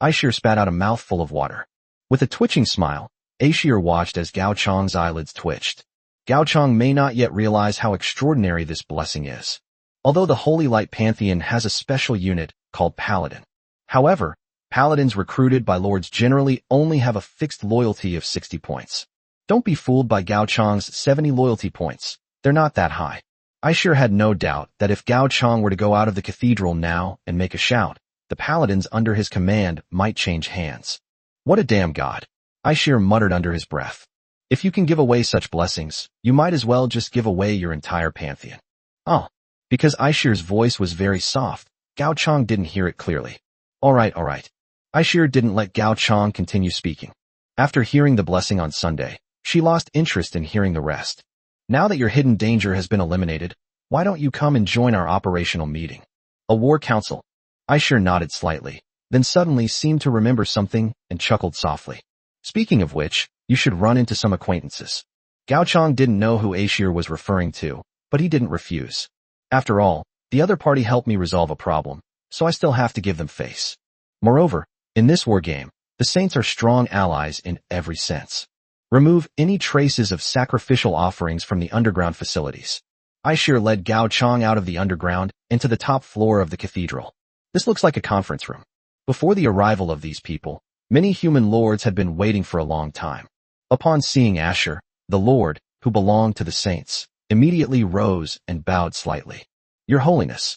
Aishir spat out a mouthful of water. With a twitching smile, Aishir watched as Gao Chang's eyelids twitched. Gao Chang may not yet realize how extraordinary this blessing is. Although the Holy Light Pantheon has a special unit called Paladin. However, paladins recruited by lords generally only have a fixed loyalty of 60 points. Don't be fooled by Gao Chang's 70 loyalty points. They're not that high. Aishir had no doubt that if Gao Chang were to go out of the cathedral now and make a shout, the paladins under his command might change hands. What a damn god. Aishir muttered under his breath. If you can give away such blessings, you might as well just give away your entire pantheon. Oh. Because Aishir's voice was very soft, Gao Chang didn't hear it clearly. Alright. Aishir didn't let Gao Chang continue speaking. After hearing the blessing on Sunday, she lost interest in hearing the rest. Now that your hidden danger has been eliminated, why don't you come and join our operational meeting? A war council. Aishir nodded slightly, then suddenly seemed to remember something and chuckled softly. Speaking of which, you should run into some acquaintances. Gao Chong didn't know who Ashir was referring to, but he didn't refuse. After all, the other party helped me resolve a problem, so I still have to give them face. Moreover, in this war game, the Saints are strong allies in every sense. Remove any traces of sacrificial offerings from the underground facilities. Ashir led Gao Chong out of the underground and to the top floor of the cathedral. This looks like a conference room. Before the arrival of these people, many human lords had been waiting for a long time. Upon seeing Ashir, the lord, who belonged to the Saints, immediately rose and bowed slightly. Your Holiness.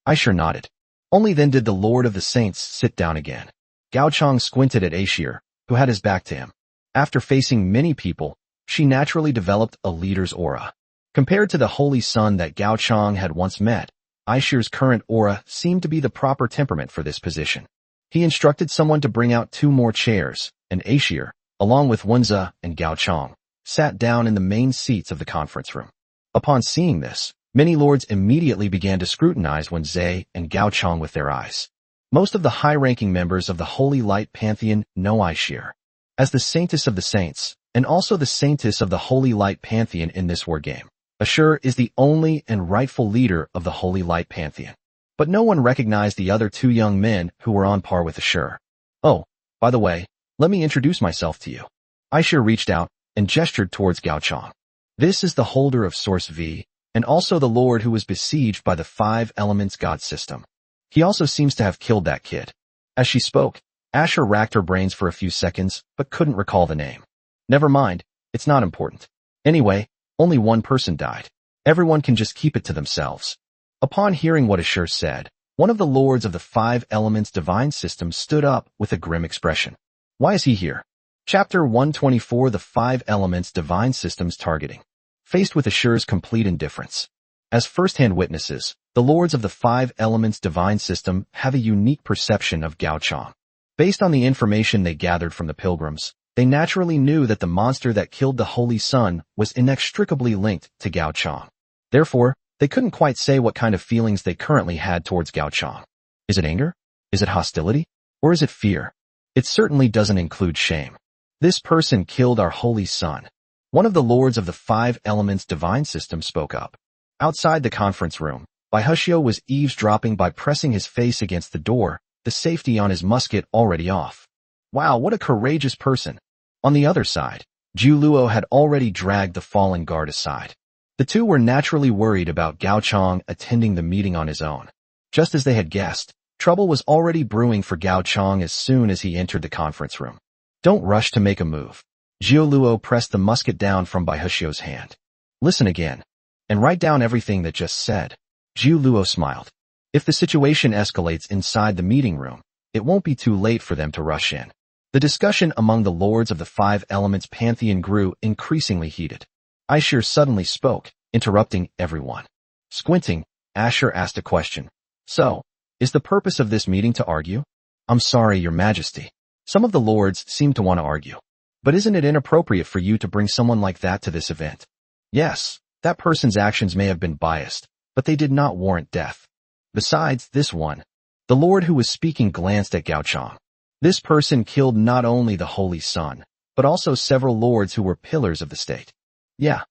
Ashir nodded. Only then did the Lord of the Saints sit down again. Gao Chong squinted at Ashir, who had his back to him. After facing many people, she naturally developed a leader's aura. Compared to the Holy Son that Gao Chong had once met, Ashir's current aura seemed to be the proper temperament for this position. He instructed someone to bring out 2 more chairs, and Ashir, along with Wenza and Gao Chong, sat down in the main seats of the conference room. Upon seeing this, many lords immediately began to scrutinize Wenza and Gao Chong with their eyes. Most of the high-ranking members of the Holy Light Pantheon know Ashir as the Saintess of the Saints, and also the Saintess of the Holy Light Pantheon in this war game. Ashir is the only and rightful leader of the Holy Light Pantheon. But no one recognized the other 2 young men who were on par with Ashir. Oh, by the way, let me introduce myself to you. Ashir reached out and gestured towards Gao Chong. This is the holder of Source V, and also the lord who was besieged by the 5 elements god system. He also seems to have killed that kid. As she spoke, Ashir racked her brains for a few seconds, but couldn't recall the name. Never mind, it's not important. Anyway, only one person died. Everyone can just keep it to themselves. Upon hearing what Ashir said, one of the lords of the 5 elements divine system stood up with a grim expression. Why is he here? Chapter 124 The 5 elements divine systems targeting. Faced with Ashir's complete indifference. As first-hand witnesses, the lords of the 5 elements divine system have a unique perception of Gao Chong. Based on the information they gathered from the pilgrims, they naturally knew that the monster that killed the Holy Sun was inextricably linked to Gao Chong. Therefore, they couldn't quite say what kind of feelings they currently had towards Gao Chong. Is it anger? Is it hostility? Or is it fear? It certainly doesn't include shame. This person killed our Holy Sun. One of the lords of the 5 elements divine system spoke up. Outside the conference room, Baihushio was eavesdropping by pressing his face against the door, the safety on his musket already off. Wow, what a courageous person. On the other side, Ju Luo had already dragged the fallen guard aside. The 2 were naturally worried about Gao Chong attending the meeting on his own. Just as they had guessed, trouble was already brewing for Gao Chong as soon as he entered the conference room. Don't rush to make a move. Jiu Luo pressed the musket down from Baihushio's hand. Listen again, and write down everything that just said. Jiu Luo smiled. If the situation escalates inside the meeting room, it won't be too late for them to rush in. The discussion among the lords of the 5 elements pantheon grew increasingly heated. Ashir suddenly spoke, interrupting everyone. Squinting, Ashir asked a question. So, is the purpose of this meeting to argue? I'm sorry, Your Majesty. Some of the lords seem to want to argue. But isn't it inappropriate for you to bring someone like that to this event? Yes, that person's actions may have been biased, but they did not warrant death. Besides this one, the lord who was speaking glanced at Gao Chong. This person killed not only the Holy Sun, but also several lords who were pillars of the state. Yeah.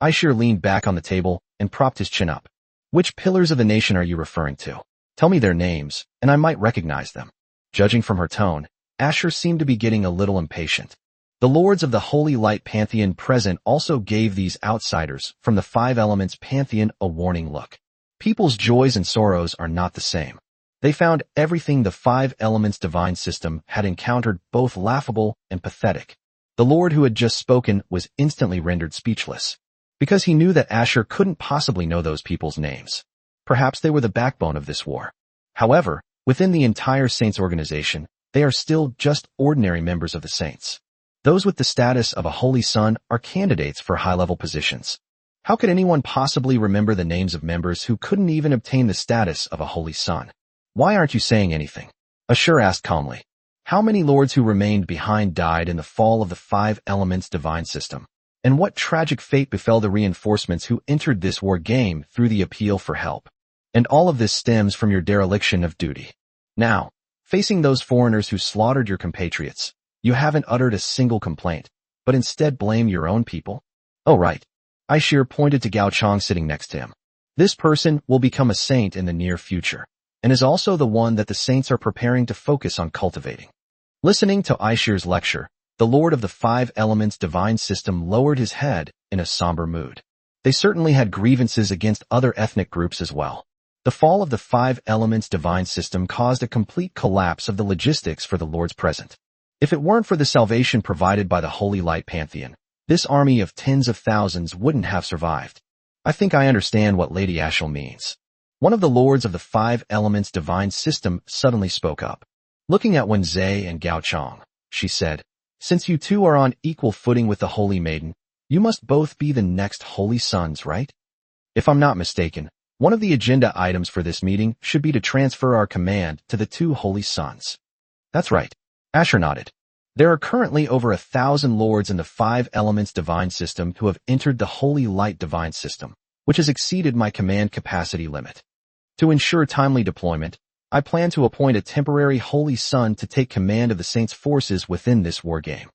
Ashir leaned back on the table and propped his chin up. Which pillars of the nation are you referring to? Tell me their names, and I might recognize them. Judging from her tone, Ashir seemed to be getting a little impatient. The lords of the Holy Light Pantheon present also gave these outsiders from the 5 elements pantheon a warning look. People's joys and sorrows are not the same. They found everything the 5 elements divine system had encountered both laughable and pathetic. The lord who had just spoken was instantly rendered speechless, because he knew that Ashir couldn't possibly know those people's names. Perhaps they were the backbone of this war. However, within the entire Saints organization, they are still just ordinary members of the Saints. Those with the status of a Holy Son are candidates for high-level positions. How could anyone possibly remember the names of members who couldn't even obtain the status of a Holy Son? Why aren't you saying anything? Ashir asked calmly. How many lords who remained behind died in the fall of the 5 elements divine system? And what tragic fate befell the reinforcements who entered this war game through the appeal for help? And all of this stems from your dereliction of duty. Now, facing those foreigners who slaughtered your compatriots, You haven't uttered a single complaint, but instead blame your own people? Oh right. Aishir pointed to Gao Chong sitting next to him. This person will become a saint in the near future, and is also the one that the saints are preparing to focus on cultivating. Listening to Aishir's lecture, the Lord of the Five Elements divine system lowered his head in a somber mood. They certainly had grievances against other ethnic groups as well. The fall of the Five Elements divine system caused a complete collapse of the logistics for the Lord's present. If it weren't for the salvation provided by the Holy Light Pantheon, this army of tens of thousands wouldn't have survived. I think I understand what Lady Ashel means. One of the lords of the Five Elements divine system suddenly spoke up. Looking at Wenzhei and Gao Chong, she said, since you two are on equal footing with the Holy Maiden, you must both be the next Holy Sons, right? If I'm not mistaken, one of the agenda items for this meeting should be to transfer our command to the two Holy Sons. That's right. Asher nodded. There are currently over 1,000 lords in the Five Elements divine system who have entered the Holy Light divine system, which has exceeded my command capacity limit. To ensure timely deployment, I plan to appoint a temporary Holy Son to take command of the Saints' forces within this war game.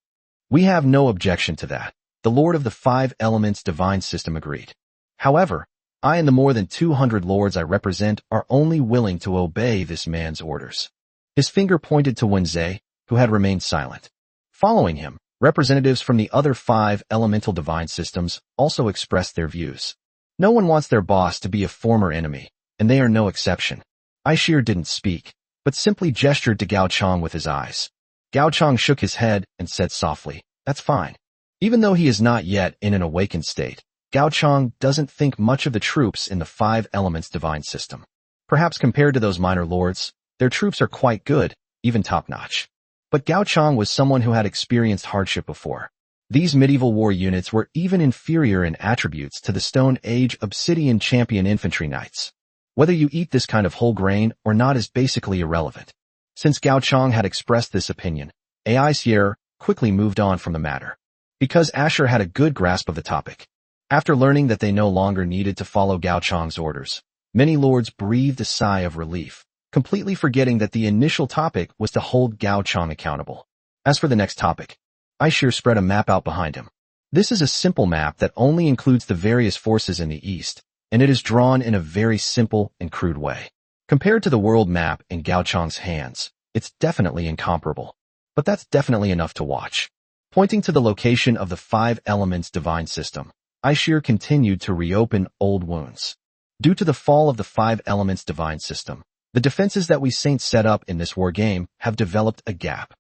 We have no objection to that. The Lord of the Five Elements divine system agreed. However, I and the more than 200 lords I represent are only willing to obey this man's orders. His finger pointed to Wenzhei, who had remained silent. Following him, representatives from the other 5 elemental divine systems also expressed their views. No one wants their boss to be a former enemy, and they are no exception. Aishir didn't speak, but simply gestured to Gao Chong with his eyes. Gao Chong shook his head and said softly, "That's fine." Even though he is not yet in an awakened state, Gao Chong doesn't think much of the troops in the 5 elements divine system. Perhaps compared to those minor lords, their troops are quite good, even top-notch. But Gao Chong was someone who had experienced hardship before. These medieval war units were even inferior in attributes to the Stone Age Obsidian Champion Infantry Knights. Whether you eat this kind of whole grain or not is basically irrelevant. Since Gao Chong had expressed this opinion, Aishir quickly moved on from the matter. Because Asher had a good grasp of the topic. After learning that they no longer needed to follow Gao Chong's orders, many lords breathed a sigh of relief, completely forgetting that the initial topic was to hold Gao Chong accountable. As for the next topic, Aishir spread a map out behind him. This is a simple map that only includes the various forces in the east, and it is drawn in a very simple and crude way. Compared to the world map in Gao Chong's hands, it's definitely incomparable. But that's definitely enough to watch. Pointing to the location of the 5 elements divine system, Aishir continued to reopen old wounds. Due to the fall of the 5 elements divine system, the defenses that we saints set up in this war game have developed a gap.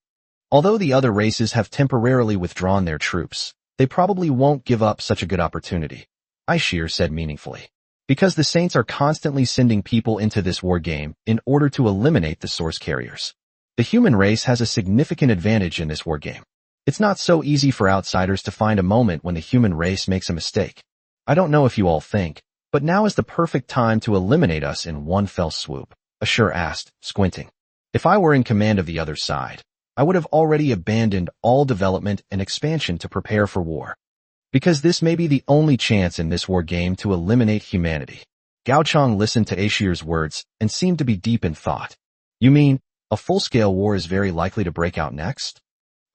Although the other races have temporarily withdrawn their troops, they probably won't give up such a good opportunity, Aishir said meaningfully. Because the saints are constantly sending people into this war game in order to eliminate the source carriers. The human race has a significant advantage in this war game. It's not so easy for outsiders to find a moment when the human race makes a mistake. I don't know if you all think, but now is the perfect time to eliminate us in one fell swoop, Ashur asked, squinting. If I were in command of the other side, I would have already abandoned all development and expansion to prepare for war. Because this may be the only chance in this war game to eliminate humanity. Gao Chong listened to Aishir's words and seemed to be deep in thought. You mean, a full-scale war is very likely to break out next?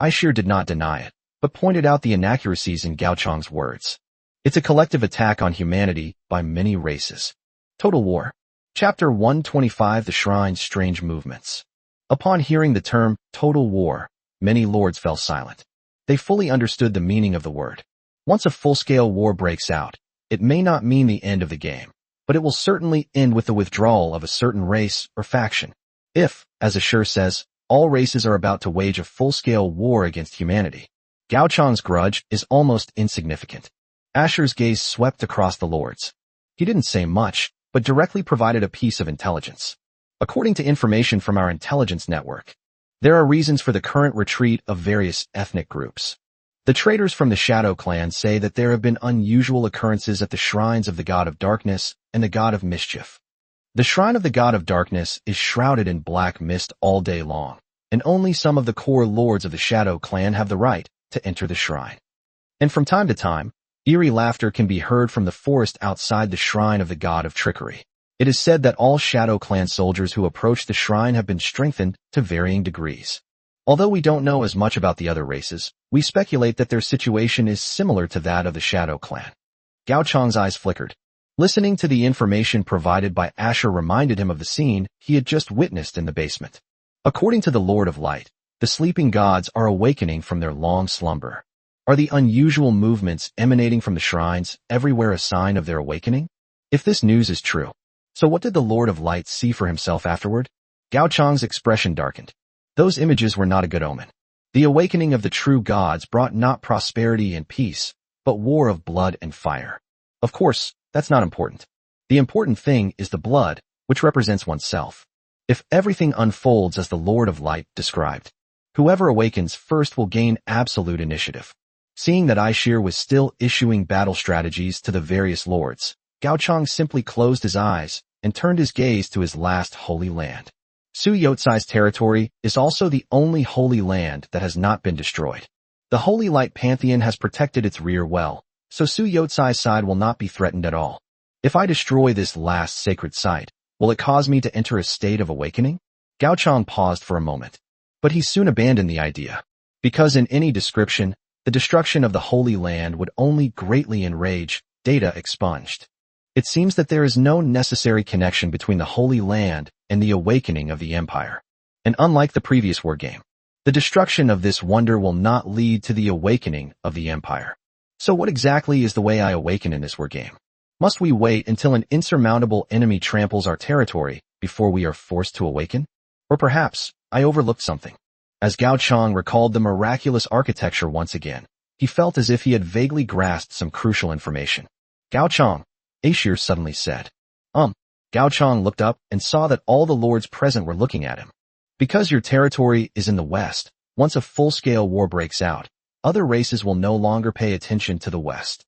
Aishir did not deny it, but pointed out the inaccuracies in Gao Chong's words. It's a collective attack on humanity by many races. Total War. Chapter 125 The Shrine's Strange Movements. Upon hearing the term, Total War, many lords fell silent. They fully understood the meaning of the word. Once a full-scale war breaks out, it may not mean the end of the game, but it will certainly end with the withdrawal of a certain race or faction. If, as Ashur says, all races are about to wage a full-scale war against humanity, Gao Chong's grudge is almost insignificant. Ashur's gaze swept across the lords. He didn't say much, but directly provided a piece of intelligence. According to information from our intelligence network, there are reasons for the current retreat of various ethnic groups. The traders from the Shadow Clan say that there have been unusual occurrences at the shrines of the God of Darkness and the God of Mischief. The shrine of the God of Darkness is shrouded in black mist all day long, and only some of the core lords of the Shadow Clan have the right to enter the shrine. And from time to time, eerie laughter can be heard from the forest outside the shrine of the God of Trickery. It is said that all Shadow Clan soldiers who approach the shrine have been strengthened to varying degrees. Although we don't know as much about the other races, we speculate that their situation is similar to that of the Shadow Clan. Gao Chang's eyes flickered. Listening to the information provided by Asher reminded him of the scene he had just witnessed in the basement. According to the Lord of Light, the sleeping gods are awakening from their long slumber. Are the unusual movements emanating from the shrines everywhere a sign of their awakening? If this news is true, so what did the Lord of Light see for himself afterward? Gao Chang's expression darkened. Those images were not a good omen. The awakening of the true gods brought not prosperity and peace, but war of blood and fire. Of course, that's not important. The important thing is the blood, which represents oneself. If everything unfolds as the Lord of Light described, whoever awakens first will gain absolute initiative. Seeing that Aishir was still issuing battle strategies to the various lords, Gao Chang simply closed his eyes and turned his gaze to his last holy land. Suyutsai's territory is also the only holy land that has not been destroyed. The Holy Light Pantheon has protected its rear well, so Suyutsai's side will not be threatened at all. If I destroy this last sacred site, will it cause me to enter a state of awakening? Gao Chang paused for a moment, but he soon abandoned the idea, because in any description, the destruction of the Holy Land would only greatly enrage. Data expunged. It seems that there is no necessary connection between the Holy Land and the awakening of the Empire. And unlike the previous war game, the destruction of this wonder will not lead to the awakening of the Empire. So what exactly is the way I awaken in this war game? Must we wait until an insurmountable enemy tramples our territory before we are forced to awaken? Or perhaps I overlooked something. As Gao Chang recalled the miraculous architecture once again, he felt as if he had vaguely grasped some crucial information. Gao Chang, Aishir suddenly said. Gao Chang looked up and saw that all the lords present were looking at him. Because your territory is in the west, once a full-scale war breaks out, other races will no longer pay attention to the west.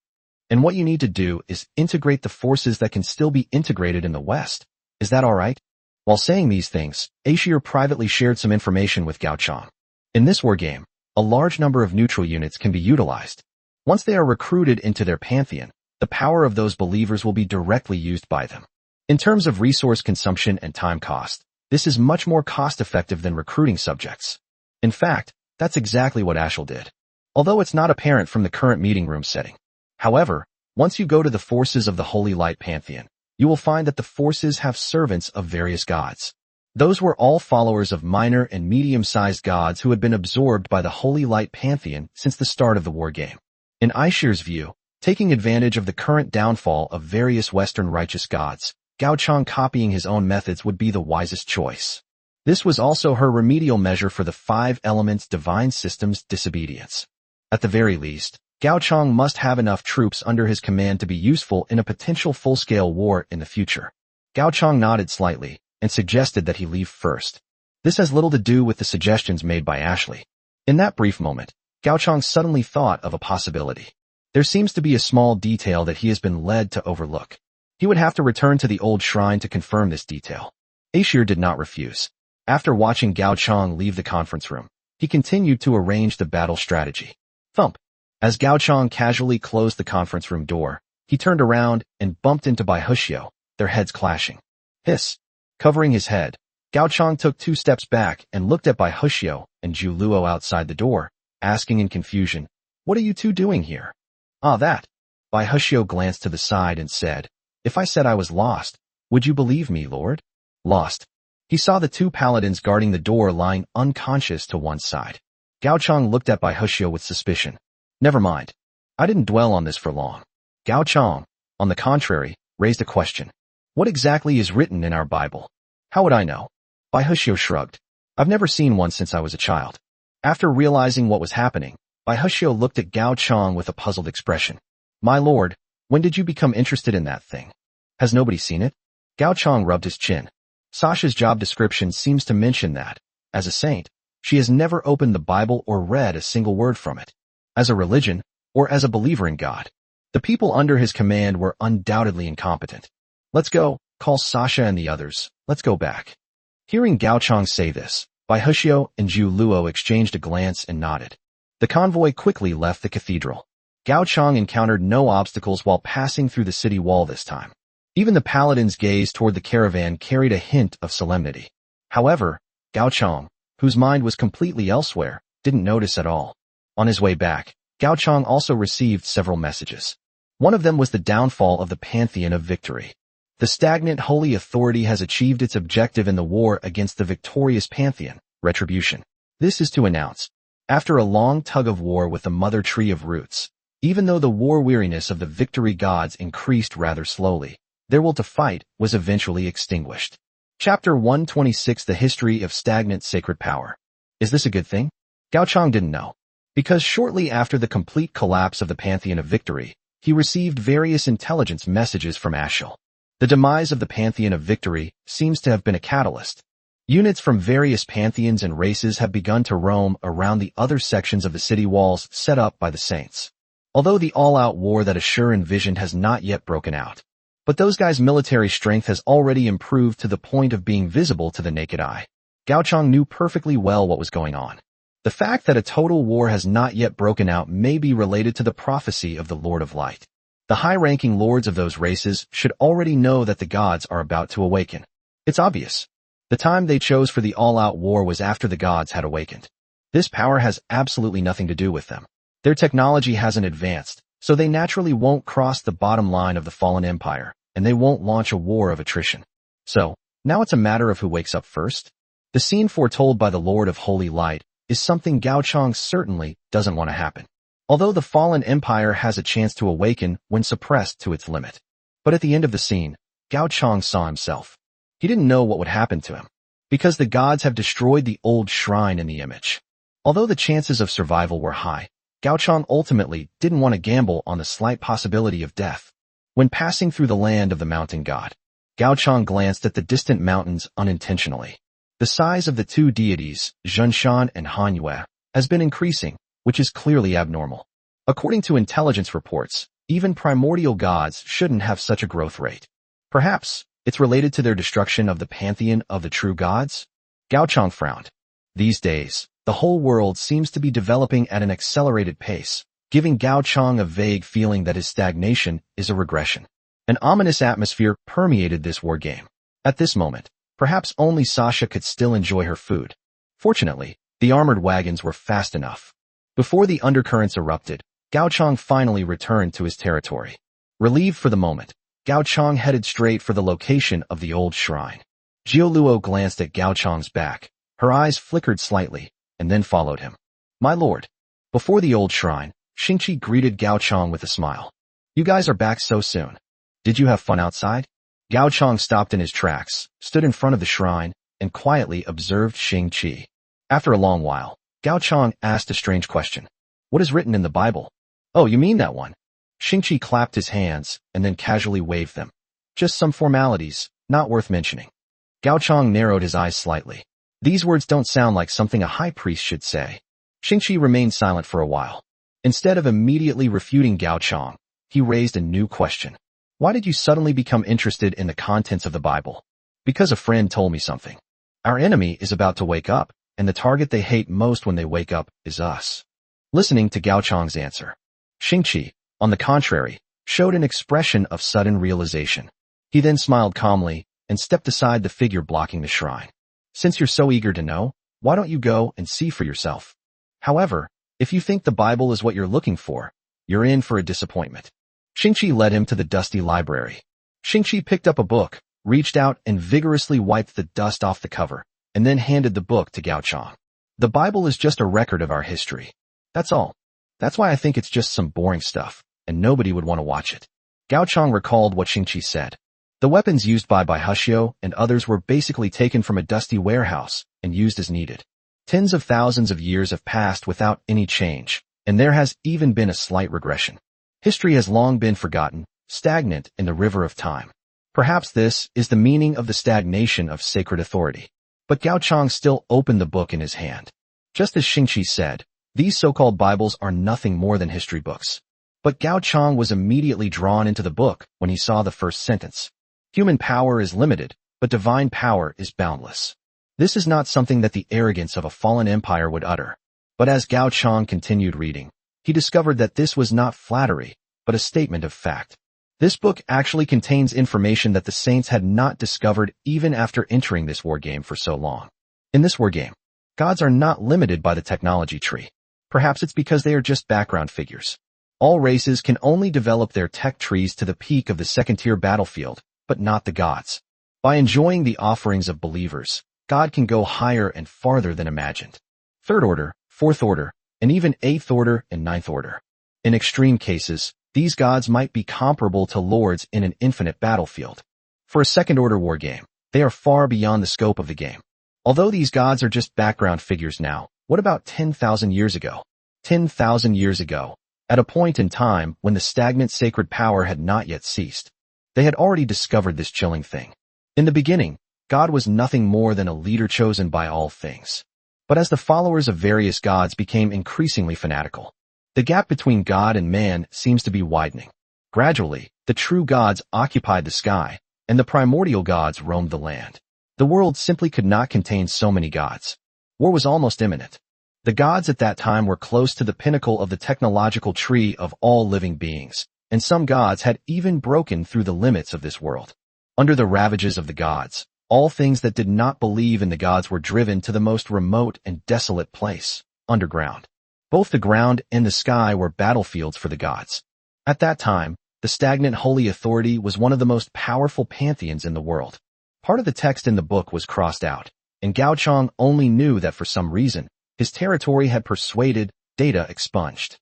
And what you need to do is integrate the forces that can still be integrated in the west. Is that all right? While saying these things, Aishir privately shared some information with Gao Chang. In this war game, a large number of neutral units can be utilized. Once they are recruited into their pantheon, the power of those believers will be directly used by them. In terms of resource consumption and time cost, this is much more cost-effective than recruiting subjects. In fact, that's exactly what Ashel did. Although it's not apparent from the current meeting room setting. However, once you go to the forces of the Holy Light Pantheon, you will find that the forces have servants of various gods. Those were all followers of minor and medium-sized gods who had been absorbed by the Holy Light Pantheon since the start of the war game. In Aishir's view, taking advantage of the current downfall of various Western righteous gods, Gao Chang copying his own methods would be the wisest choice. This was also her remedial measure for the 5 elements divine system's disobedience. At the very least, Gao Chang must have enough troops under his command to be useful in a potential full-scale war in the future. Gao Chang nodded slightly and suggested that he leave first. This has little to do with the suggestions made by Ashley. In that brief moment, Gao Chang suddenly thought of a possibility. There seems to be a small detail that he has been led to overlook. He would have to return to the old shrine to confirm this detail. Aishir did not refuse. After watching Gao Chang leave the conference room, he continued to arrange the battle strategy. Thump. As Gao Chang casually closed the conference room door, he turned around and bumped into Bai Hushio, their heads clashing. Hiss. Covering his head, Gao Chang took 2 steps back and looked at Bai Hushio and Zhu Luo outside the door, asking in confusion, "What are you two doing here?" "Ah, that." Bai Hushio glanced to the side and said, "If I said I was lost, would you believe me, Lord?" Lost. He saw the 2 paladins guarding the door lying unconscious to one side. Gao Chang looked at Bai Hushio with suspicion. "Never mind. I didn't dwell on this for long." Gao Chang, on the contrary, raised a question. "What exactly is written in our Bible?" "How would I know?" Bai Hushio shrugged. "I've never seen one since I was a child." After realizing what was happening, Bai Hushio looked at Gao Chang with a puzzled expression. "My lord, when did you become interested in that thing? Has nobody seen it?" Gao Chang rubbed his chin. Sasha's job description seems to mention that, as a saint, she has never opened the Bible or read a single word from it. As a religion, or as a believer in God, the people under his command were undoubtedly incompetent. "Let's go," call Sasha and the others. "Let's go back." Hearing Gao Chang say this, Bai Hushio and Zhu Luo exchanged a glance and nodded. The convoy quickly left the cathedral. Gao Chang encountered no obstacles while passing through the city wall this time. Even the paladin's gaze toward the caravan carried a hint of solemnity. However, Gao Chang, whose mind was completely elsewhere, didn't notice at all. On his way back, Gao Chang also received several messages. One of them was the downfall of the Pantheon of Victory. The stagnant holy authority has achieved its objective in the war against the victorious Pantheon, retribution. This is to announce, after a long tug-of-war with the mother tree of roots, even though the war weariness of the victory gods increased rather slowly, their will to fight was eventually extinguished. Chapter 126 The History of Stagnant Sacred Power. Is this a good thing? Gao Chang didn't know. Because shortly after the complete collapse of the Pantheon of Victory, he received various intelligence messages from Ashil. The demise of the Pantheon of Victory seems to have been a catalyst. Units from various pantheons and races have begun to roam around the other sections of the city walls set up by the saints. Although the all-out war that Ashur envisioned has not yet broken out. But those guys' military strength has already improved to the point of being visible to the naked eye. Gao Chang knew perfectly well what was going on. The fact that a total war has not yet broken out may be related to the prophecy of the Lord of Light. The high-ranking lords of those races should already know that the gods are about to awaken. It's obvious. The time they chose for the all-out war was after the gods had awakened. This power has absolutely nothing to do with them. Their technology hasn't advanced, so they naturally won't cross the bottom line of the fallen empire, and they won't launch a war of attrition. So, now it's a matter of who wakes up first. The scene foretold by the Lord of Holy Light is something Gao Chang certainly doesn't want to happen. Although the fallen empire has a chance to awaken when suppressed to its limit. But at the end of the scene, Gao Chang saw himself. He didn't know what would happen to him, because the gods have destroyed the old shrine in the image. Although the chances of survival were high, Gao Chang ultimately didn't want to gamble on the slight possibility of death. When passing through the land of the mountain god, Gao Chang glanced at the distant mountains unintentionally. The size of the two deities, Zhunshan and Hanyue, has been increasing, which is clearly abnormal. According to intelligence reports, even primordial gods shouldn't have such a growth rate. Perhaps it's related to their destruction of the pantheon of the true gods? Gao Chang frowned. These days, the whole world seems to be developing at an accelerated pace, giving Gao Chang a vague feeling that his stagnation is a regression. An ominous atmosphere permeated this war game. At this moment, perhaps only Sasha could still enjoy her food. Fortunately, the armored wagons were fast enough. Before the undercurrents erupted, Gao Chang finally returned to his territory. Relieved for the moment, Gao Chang headed straight for the location of the old shrine. Jiu Luo glanced at Gao Chang's back. Her eyes flickered slightly, and then followed him. My lord. Before the old shrine, Xingqi greeted Gao Chang with a smile. You guys are back so soon. Did you have fun outside? Gao Chang stopped in his tracks, stood in front of the shrine, and quietly observed Xingqi. After a long while, Gao Chang asked a strange question. What is written in the Bible? Oh, you mean that one? Xingqi clapped his hands, and then casually waved them. Just some formalities, not worth mentioning. Gao Chang narrowed his eyes slightly. These words don't sound like something a high priest should say. Xingqi remained silent for a while. Instead of immediately refuting Gao Chang, he raised a new question. Why did you suddenly become interested in the contents of the Bible? Because a friend told me something. Our enemy is about to wake up, and the target they hate most when they wake up is us. Listening to Gao Chang's answer, Xingqi, on the contrary, showed an expression of sudden realization. He then smiled calmly and stepped aside the figure blocking the shrine. Since you're so eager to know, why don't you go and see for yourself? However, if you think the Bible is what you're looking for, you're in for a disappointment. Xingqi led him to the dusty library. Xingqi picked up a book, reached out and vigorously wiped the dust off the cover, and then handed the book to Gao Chang. The Bible is just a record of our history. That's all. That's why I think it's just some boring stuff, and nobody would want to watch it. Gao Chang recalled what Xingqi said. The weapons used by Hushio and others were basically taken from a dusty warehouse and used as needed. Tens of thousands of years have passed without any change, and there has even been a slight regression. History has long been forgotten, stagnant in the river of time. Perhaps this is the meaning of the stagnation of sacred authority. But Gao Chang still opened the book in his hand. Just as Xingqi said, these so-called Bibles are nothing more than history books. But Gao Chang was immediately drawn into the book when he saw the first sentence. Human power is limited, but divine power is boundless. This is not something that the arrogance of a fallen empire would utter. But as Gao Chang continued reading, he discovered that this was not flattery, but a statement of fact. This book actually contains information that the saints had not discovered even after entering this war game for so long. In this war game, Gods are not limited by the technology tree. Perhaps it's because they are just background figures. All races can only develop their tech trees to the peak of the second-tier battlefield, but not the gods. By enjoying the offerings of believers, God can go higher and farther than imagined. Third order, fourth order, and even eighth order and ninth order. In extreme cases, these gods might be comparable to lords in an infinite battlefield. For a second-order war game, they are far beyond the scope of the game. Although these gods are just background figures now, what about 10,000 years ago? 10,000 years ago, at a point in time when the stagnant sacred power had not yet ceased. They had already discovered this chilling thing. In the beginning, God was nothing more than a leader chosen by all things. But as the followers of various gods became increasingly fanatical, the gap between God and man seems to be widening. Gradually, the true gods occupied the sky, and the primordial gods roamed the land. The world simply could not contain so many gods. War was almost imminent. The gods at that time were close to the pinnacle of the technological tree of all living beings, and some gods had even broken through the limits of this world. Under the ravages of the gods, all things that did not believe in the gods were driven to the most remote and desolate place, underground. Both the ground and the sky were battlefields for the gods. At that time, the stagnant holy authority was one of the most powerful pantheons in the world. Part of the text in the book was crossed out, and Gao Chang only knew that for some reason, his territory had persuaded, data expunged.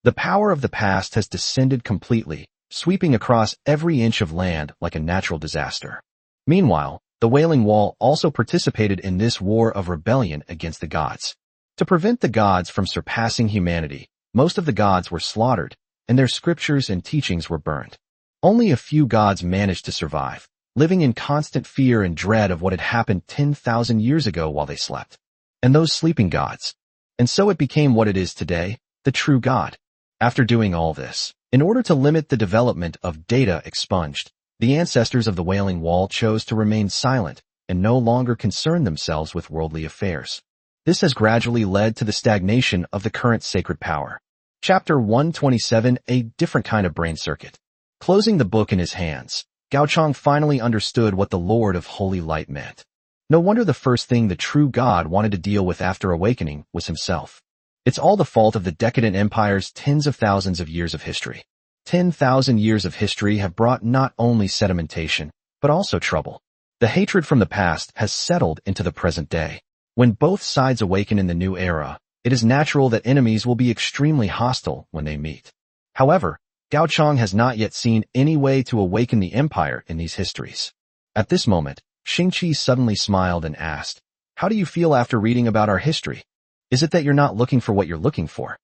The power of the past has descended completely, sweeping across every inch of land like a natural disaster. Meanwhile, the Wailing Wall also participated in this war of rebellion against the gods. To prevent the gods from surpassing humanity, most of the gods were slaughtered, and their scriptures and teachings were burned. Only a few gods managed to survive, living in constant fear and dread of what had happened 10,000 years ago while they slept. And those sleeping gods. And so it became what it is today, the true God. After doing all this, in order to limit the development of data expunged, the ancestors of the Wailing Wall chose to remain silent and no longer concern themselves with worldly affairs. This has gradually led to the stagnation of the current sacred power. Chapter 127, A Different Kind of Brain Circuit. Closing the book in his hands, Gao Chang finally understood what the Lord of Holy Light meant. No wonder the first thing the true God wanted to deal with after awakening was himself. It's all the fault of the decadent empire's tens of thousands of years of history. 10,000 years of history have brought not only sedimentation, but also trouble. The hatred from the past has settled into the present day. When both sides awaken in the new era, it is natural that enemies will be extremely hostile when they meet. However, Gao Chang has not yet seen any way to awaken the empire in these histories. At this moment, Xingqi suddenly smiled and asked, "How do you feel after reading about our history? Is it that you're not looking for what you're looking for?"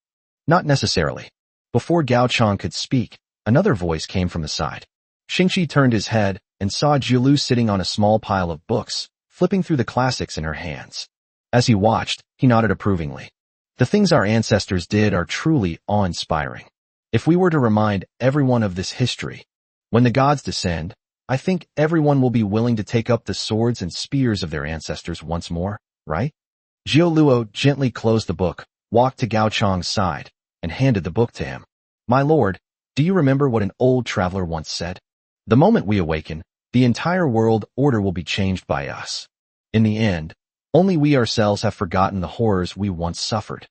Not necessarily. Before Gao Chang could speak, another voice came from the side. Xingqi turned his head and saw Jiulu sitting on a small pile of books, flipping through the classics in her hands. As he watched, he nodded approvingly. The things our ancestors did are truly awe-inspiring. If we were to remind everyone of this history, when the gods descend, I think everyone will be willing to take up the swords and spears of their ancestors once more, right? Jiuluo gently closed the book, walked to Gao Chang's side, and handed the book to him. "My lord, do you remember what an old traveler once said? The moment we awaken, the entire world order will be changed by us. In the end, only we ourselves have forgotten the horrors we once suffered.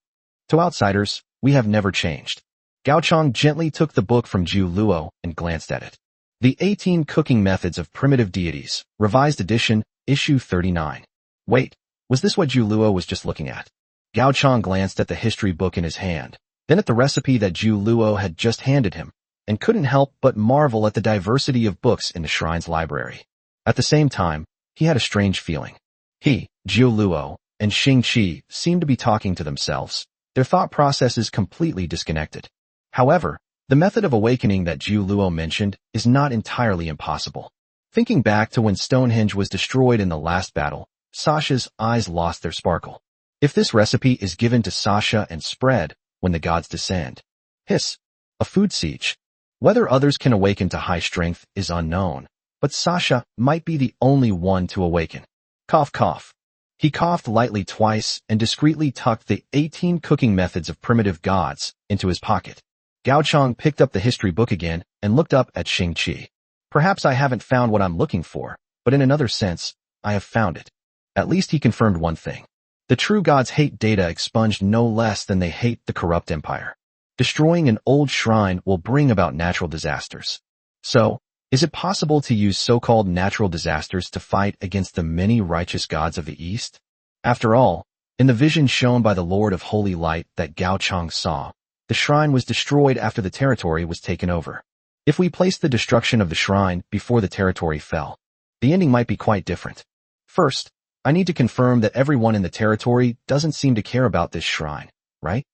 To outsiders, we have never changed." Gao Chang gently took the book from Jiuluo and glanced at it. The 18 Cooking Methods of Primitive Deities, Revised Edition, Issue 39. Wait, was this what Jiuluo was just looking at? Gao Chang glanced at the history book in his hand, then at the recipe that Jiuluo had just handed him, and couldn't help but marvel at the diversity of books in the shrine's library. At the same time, he had a strange feeling. He, Jiuluo, and Xingqi seemed to be talking to themselves, their thought processes completely disconnected. However, the method of awakening that Jiuluo mentioned is not entirely impossible. Thinking back to when Stonehenge was destroyed in the last battle, Sasha's eyes lost their sparkle. If this recipe is given to Sasha and spread when the gods descend, hiss, a food siege. Whether others can awaken to high strength is unknown, but Sasha might be the only one to awaken. Cough, cough. He coughed lightly twice and discreetly tucked the 18 Cooking Methods of Primitive Gods into his pocket. Gao Chang picked up the history book again and looked up at Xingqi. "Perhaps I haven't found what I'm looking for, but in another sense, I have found it." At least he confirmed one thing. The true gods hate data expunged no less than they hate the corrupt empire. Destroying an old shrine will bring about natural disasters. So, is it possible to use so-called natural disasters to fight against the many righteous gods of the East? After all, in the vision shown by the Lord of Holy Light that Gao Chang saw, the shrine was destroyed after the territory was taken over. If we place the destruction of the shrine before the territory fell, the ending might be quite different. First, I need to confirm that everyone in the territory doesn't seem to care about this shrine, right?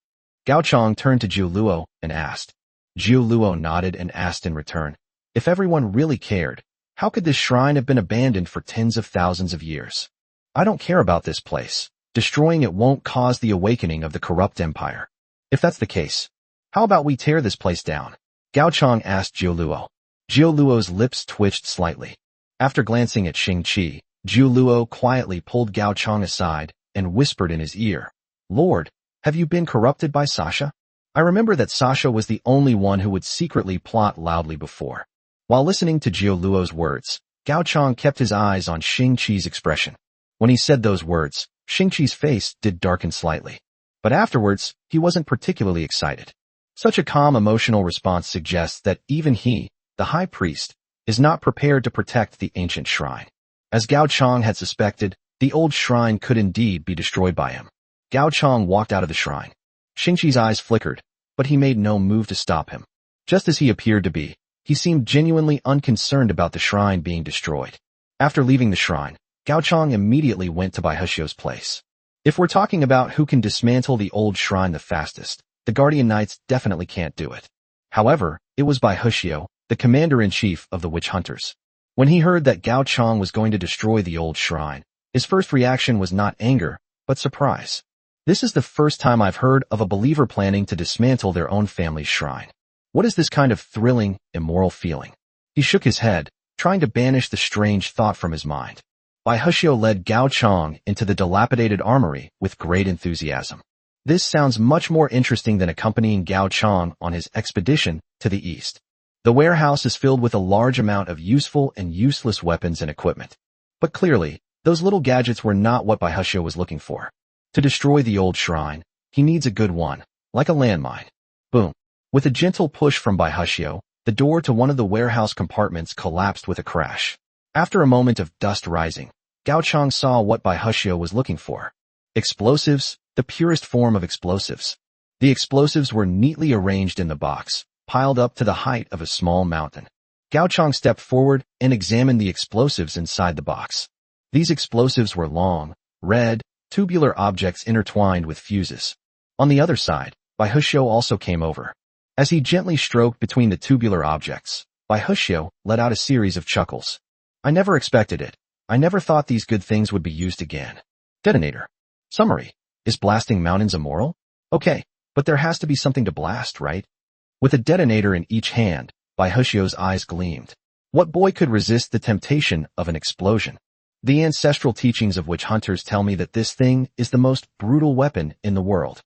Gao Chang turned to Jiu Luo and asked. Jiu Luo nodded and asked in return, if everyone really cared, how could this shrine have been abandoned for tens of thousands of years? I don't care about this place. Destroying it won't cause the awakening of the corrupt empire. If that's the case, how about we tear this place down? Gao Chang asked Jiu Luo. Jiu Luo's lips twitched slightly. After glancing at Xing Qi, Jiu Luo quietly pulled Gao Chang aside and whispered in his ear, Lord, have you been corrupted by Sasha? I remember that Sasha was the only one who would secretly plot loudly before. While listening to Jiu Luo's words, Gao Chang kept his eyes on Xing Qi's expression. When he said those words, Xing Qi's face did darken slightly. But afterwards, he wasn't particularly excited. Such a calm emotional response suggests that even he, the high priest, is not prepared to protect the ancient shrine. As Gao Chang had suspected, the old shrine could indeed be destroyed by him. Gao Chang walked out of the shrine. Xing Qi's eyes flickered, but he made no move to stop him. Just as he appeared to be, he seemed genuinely unconcerned about the shrine being destroyed. After leaving the shrine, Gao Chang immediately went to Baihuxio's place. If we're talking about who can dismantle the old shrine the fastest, the Guardian Knights definitely can't do it. However, it was Baihuxio, the commander-in-chief of the witch hunters. When he heard that Gao Chang was going to destroy the old shrine, his first reaction was not anger, but surprise. This is the first time I've heard of a believer planning to dismantle their own family's shrine. What is this kind of thrilling, immoral feeling? He shook his head, trying to banish the strange thought from his mind. Baihuxio led Gao Chang into the dilapidated armory with great enthusiasm. This sounds much more interesting than accompanying Gao Chang on his expedition to the east. The warehouse is filled with a large amount of useful and useless weapons and equipment. But clearly, those little gadgets were not what Baihuxio was looking for. To destroy the old shrine, he needs a good one, like a landmine. Boom. With a gentle push from Baihuxio, the door to one of the warehouse compartments collapsed with a crash. After a moment of dust rising, Gao Chang saw what Baihuxio was looking for. Explosives, the purest form of explosives. The explosives were neatly arranged in the box, piled up to the height of a small mountain. Gao Chang stepped forward and examined the explosives inside the box. These explosives were long, red, tubular objects intertwined with fuses. On the other side, Baihuxio also came over. As he gently stroked between the tubular objects, Baihuxio let out a series of chuckles. I never expected it. I never thought these good things would be used again. Detonator. Summary. Is blasting mountains immoral? Okay, but there has to be something to blast, right? With a detonator in each hand, Baihuxio's eyes gleamed. What boy could resist the temptation of an explosion? The ancestral teachings of witch hunters tell me that this thing is the most brutal weapon in the world.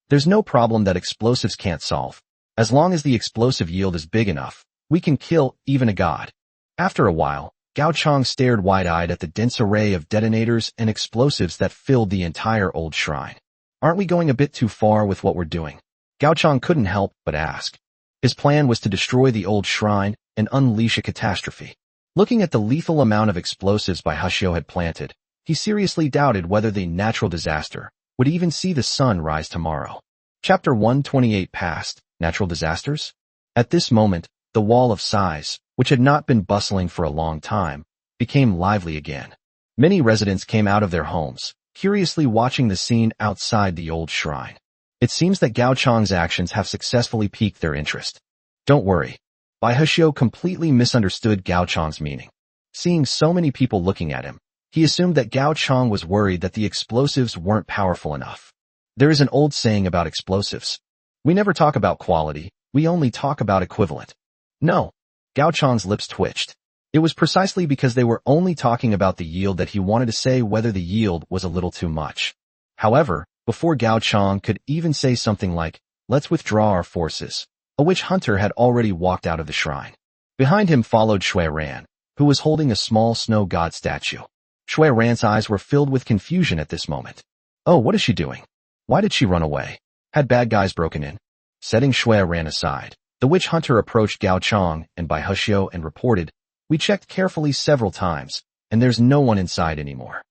There's no problem that explosives can't solve. As long as the explosive yield is big enough, we can kill even a god. After a while, Gao Chang stared wide-eyed at the dense array of detonators and explosives that filled the entire old shrine. Aren't we going a bit too far with what we're doing? Gao Chang couldn't help but ask. His plan was to destroy the old shrine and unleash a catastrophe. Looking at the lethal amount of explosives Baihuxio had planted, he seriously doubted whether the natural disaster would even see the sun rise tomorrow. Chapter 128 passed. Natural disasters? At this moment, the wall of sighs, which had not been bustling for a long time, became lively again. Many residents came out of their homes, curiously watching the scene outside the old shrine. It seems that Gao Chang's actions have successfully piqued their interest. Don't worry. Baihuxio completely misunderstood Gao Chang's meaning. Seeing so many people looking at him, he assumed that Gao Chang was worried that the explosives weren't powerful enough. There is an old saying about explosives. We never talk about quality, we only talk about equivalent. No. Gao Chang's lips twitched. It was precisely because they were only talking about the yield that he wanted to say whether the yield was a little too much. However, before Gao Chang could even say something like, let's withdraw our forces, a witch hunter had already walked out of the shrine. Behind him followed Shui Ran, who was holding a small snow god statue. Shui Ran's eyes were filled with confusion at this moment. Oh, what is she doing? Why did she run away? Had bad guys broken in? Setting Shui ran aside. The witch hunter approached Gao Chang and Bai Hushio and reported, "We checked carefully several times, and there's no one inside anymore.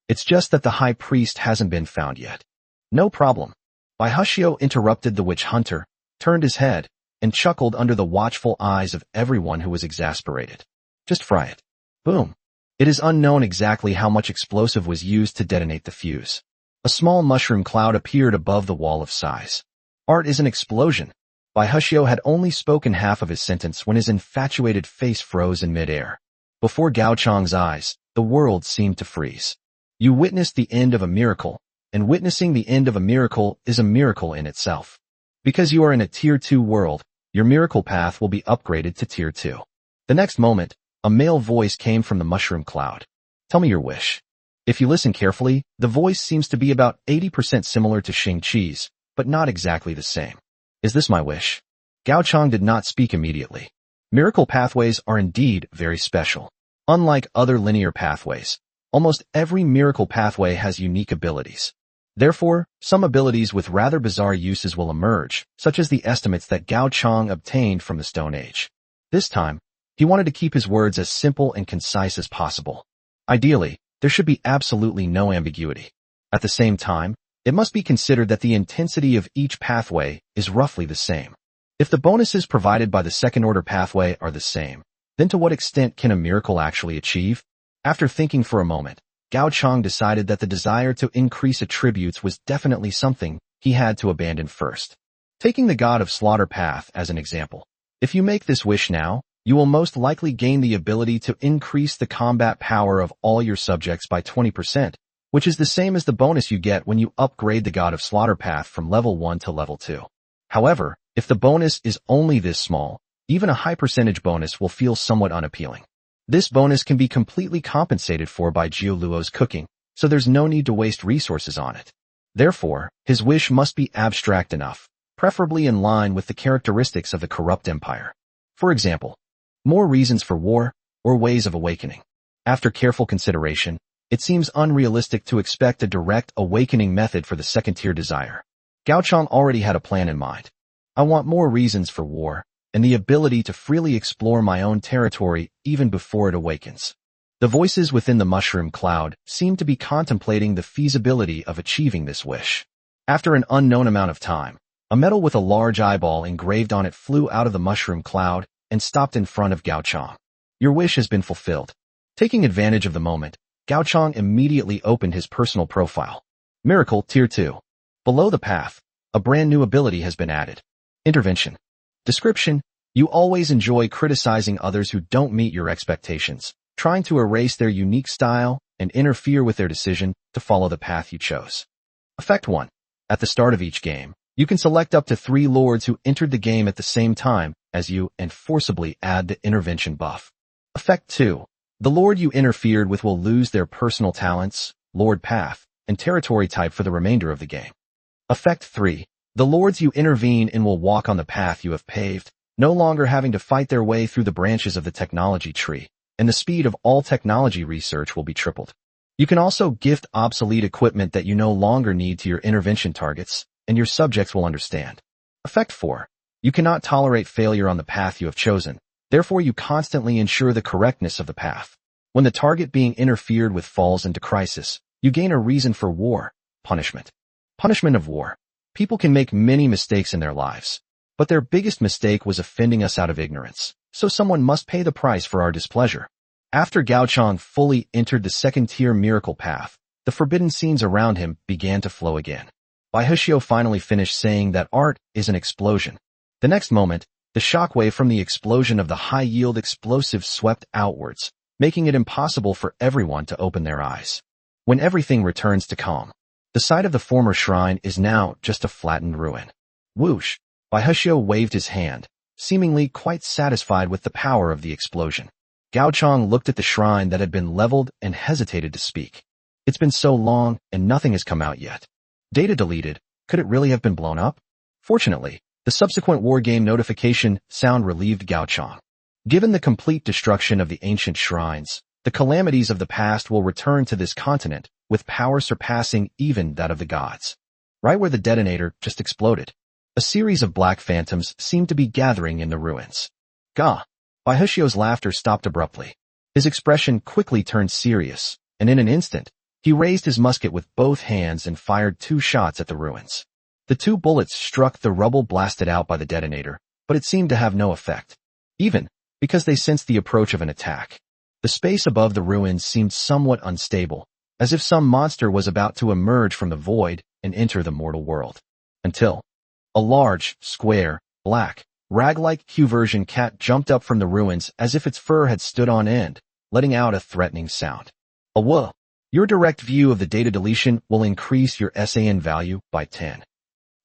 It's just that the high priest hasn't been found yet." "No problem." Bai Hushio interrupted the witch hunter, turned his head, and chuckled under the watchful eyes of everyone who was exasperated. "Just fry it." Boom. It is unknown exactly how much explosive was used to detonate the fuse. A small mushroom cloud appeared above the wall of size. Art is an explosion. Bai Hushio had only spoken half of his sentence when his infatuated face froze in midair. Before Gao Chang's eyes, the world seemed to freeze. You witnessed the end of a miracle, and witnessing the end of a miracle is a miracle in itself. Because you are in a Tier 2 world, your miracle path will be upgraded to Tier 2. The next moment, a male voice came from the mushroom cloud. "Tell me your wish." If you listen carefully, the voice seems to be about 80% similar to Xing-Chi's, but not exactly the same. "Is this my wish?" Gao Chang did not speak immediately. Miracle pathways are indeed very special. Unlike other linear pathways, almost every miracle pathway has unique abilities. Therefore, some abilities with rather bizarre uses will emerge, such as the estimates that Gao Chang obtained from the Stone Age. This time, he wanted to keep his words as simple and concise as possible. Ideally, there should be absolutely no ambiguity. At the same time, it must be considered that the intensity of each pathway is roughly the same. If the bonuses provided by the second-order pathway are the same, then to what extent can a miracle actually achieve? After thinking for a moment, Gao Chang decided that the desire to increase attributes was definitely something he had to abandon first. Taking the God of Slaughter path as an example, if you make this wish now, you will most likely gain the ability to increase the combat power of all your subjects by 20%, which is the same as the bonus you get when you upgrade the God of Slaughter path from level 1 to level 2. However, if the bonus is only this small, even a high percentage bonus will feel somewhat unappealing. This bonus can be completely compensated for by Jiu Luo's cooking, so there's no need to waste resources on it. Therefore, his wish must be abstract enough, preferably in line with the characteristics of the corrupt empire. For example, more reasons for war, or ways of awakening. After careful consideration, it seems unrealistic to expect a direct awakening method for the second-tier desire. Gao Chang already had a plan in mind. "I want more reasons for war, and the ability to freely explore my own territory even before it awakens." The voices within the mushroom cloud seemed to be contemplating the feasibility of achieving this wish. After an unknown amount of time, a medal with a large eyeball engraved on it flew out of the mushroom cloud and stopped in front of Gao Chang. "Your wish has been fulfilled." Taking advantage of the moment, Gao Chang immediately opened his personal profile. Miracle Tier 2. Below the path, a brand new ability has been added. Intervention. Description: you always enjoy criticizing others who don't meet your expectations, trying to erase their unique style and interfere with their decision to follow the path you chose. Effect 1. At the start of each game, you can select up to 3 lords who entered the game at the same time as you and forcibly add the intervention buff. Effect 2. The lord you interfered with will lose their personal talents, lord path, and territory type for the remainder of the game. Effect 3. The lords you intervene in will walk on the path you have paved, no longer having to fight their way through the branches of the technology tree, and the speed of all technology research will be tripled. You can also gift obsolete equipment that you no longer need to your intervention targets, and your subjects will understand. Effect 4. You cannot tolerate failure on the path you have chosen, therefore you constantly ensure the correctness of the path. When the target being interfered with falls into crisis, you gain a reason for war, punishment. Punishment of war. People can make many mistakes in their lives, but their biggest mistake was offending us out of ignorance, so someone must pay the price for our displeasure. After Gao Chang fully entered the second-tier miracle path, the forbidden scenes around him began to flow again. Bai Hushio finally finished saying that art is an explosion. The next moment, the shockwave from the explosion of the high-yield explosive swept outwards, making it impossible for everyone to open their eyes. When everything returns to calm, the site of the former shrine is now just a flattened ruin. Whoosh! Bai Hushio waved his hand, seemingly quite satisfied with the power of the explosion. Gao Chang looked at the shrine that had been leveled and hesitated to speak. It's been so long and nothing has come out yet. Data deleted. Could it really have been blown up? Fortunately, the subsequent wargame notification sound relieved Gao Chang. Given the complete destruction of the ancient shrines, the calamities of the past will return to this continent, with power surpassing even that of the gods. Right where the detonator just exploded, a series of black phantoms seemed to be gathering in the ruins. Gah! Baihushio's laughter stopped abruptly. His expression quickly turned serious, and in an instant, he raised his musket with both hands and fired 2 shots at the ruins. The 2 bullets struck the rubble blasted out by the detonator, but it seemed to have no effect, even because they sensed the approach of an attack. The space above the ruins seemed somewhat unstable, as if some monster was about to emerge from the void and enter the mortal world. Until a large, square, black, rag-like Q-version cat jumped up from the ruins as if its fur had stood on end, letting out a threatening sound. Awooh! Your direct view of the data deletion will increase your SAN value by 10.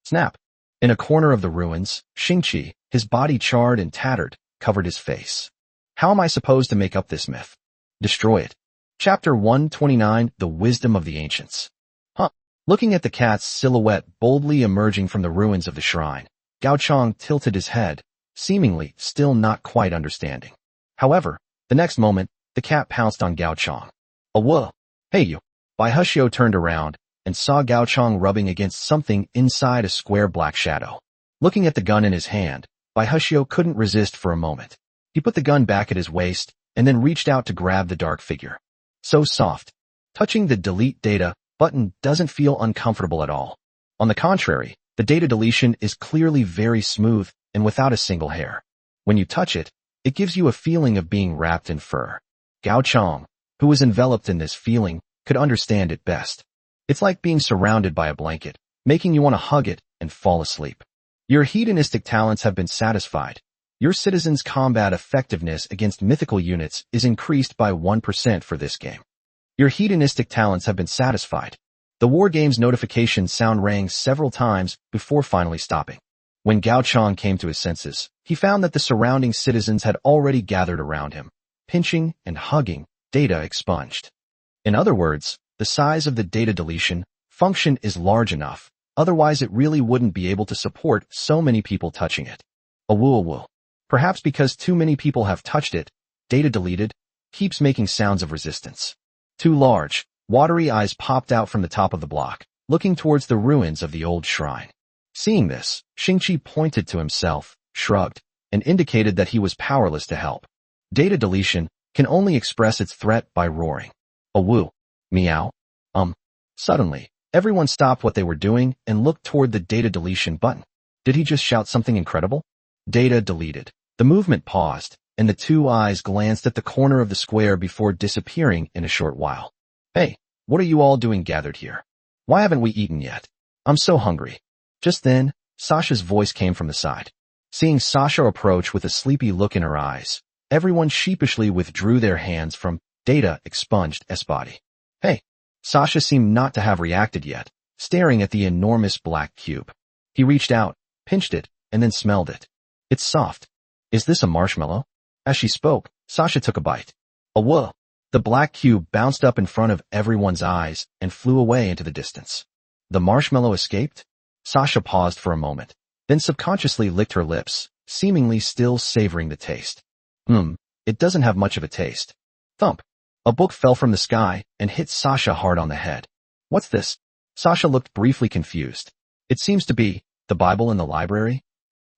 Snap! In a corner of the ruins, Xingqi, his body charred and tattered, covered his face. How am I supposed to make up this myth? Destroy it. Chapter 129, The Wisdom of the Ancients. Looking at the cat's silhouette boldly emerging from the ruins of the shrine, Gao Chong tilted his head, seemingly still not quite understanding. However, the next moment, the cat pounced on Gao Chong. Awooh! Hey you! Baihushio turned around and saw Gao Chong rubbing against something inside a square black shadow. Looking at the gun in his hand, Baihushio couldn't resist for a moment. He put the gun back at his waist and then reached out to grab the dark figure. So soft. Touching the delete data button doesn't feel uncomfortable at all. On the contrary, the data deletion is clearly very smooth and without a single hair. When you touch it, it gives you a feeling of being wrapped in fur. Gao Chong, who was enveloped in this feeling, could understand it best. It's like being surrounded by a blanket, making you want to hug it and fall asleep. Your hedonistic talents have been satisfied. Your citizens' combat effectiveness against mythical units is increased by 1% for this game. Your hedonistic talents have been satisfied. The War Games notification sound rang several times before finally stopping. When Gao Chong came to his senses, he found that the surrounding citizens had already gathered around him, pinching and hugging, data expunged. In other words, the size of the data deletion function is large enough, otherwise it really wouldn't be able to support so many people touching it. Awoo. Perhaps because too many people have touched it, data deleted keeps making sounds of resistance. 2 large, watery eyes popped out from the top of the block, looking towards the ruins of the old shrine. Seeing this, Xingqi pointed to himself, shrugged, and indicated that he was powerless to help. Data deletion can only express its threat by roaring. Awoo. Meow. Suddenly, everyone stopped what they were doing and looked toward the data deletion button. Did he just shout something incredible? Data deleted. The movement paused, and the 2 eyes glanced at the corner of the square before disappearing in a short while. Hey, what are you all doing gathered here? Why haven't we eaten yet? I'm so hungry. Just then, Sasha's voice came from the side. Seeing Sasha approach with a sleepy look in her eyes, everyone sheepishly withdrew their hands from data expunged S-body. Hey, Sasha seemed not to have reacted yet, staring at the enormous black cube. He reached out, pinched it, and then smelled it. It's soft. Is this a marshmallow? As she spoke, Sasha took a bite. Awooh! The black cube bounced up in front of everyone's eyes and flew away into the distance. The marshmallow escaped? Sasha paused for a moment, then subconsciously licked her lips, seemingly still savoring the taste. It doesn't have much of a taste. Thump! A book fell from the sky and hit Sasha hard on the head. What's this? Sasha looked briefly confused. It seems to be the Bible in the library.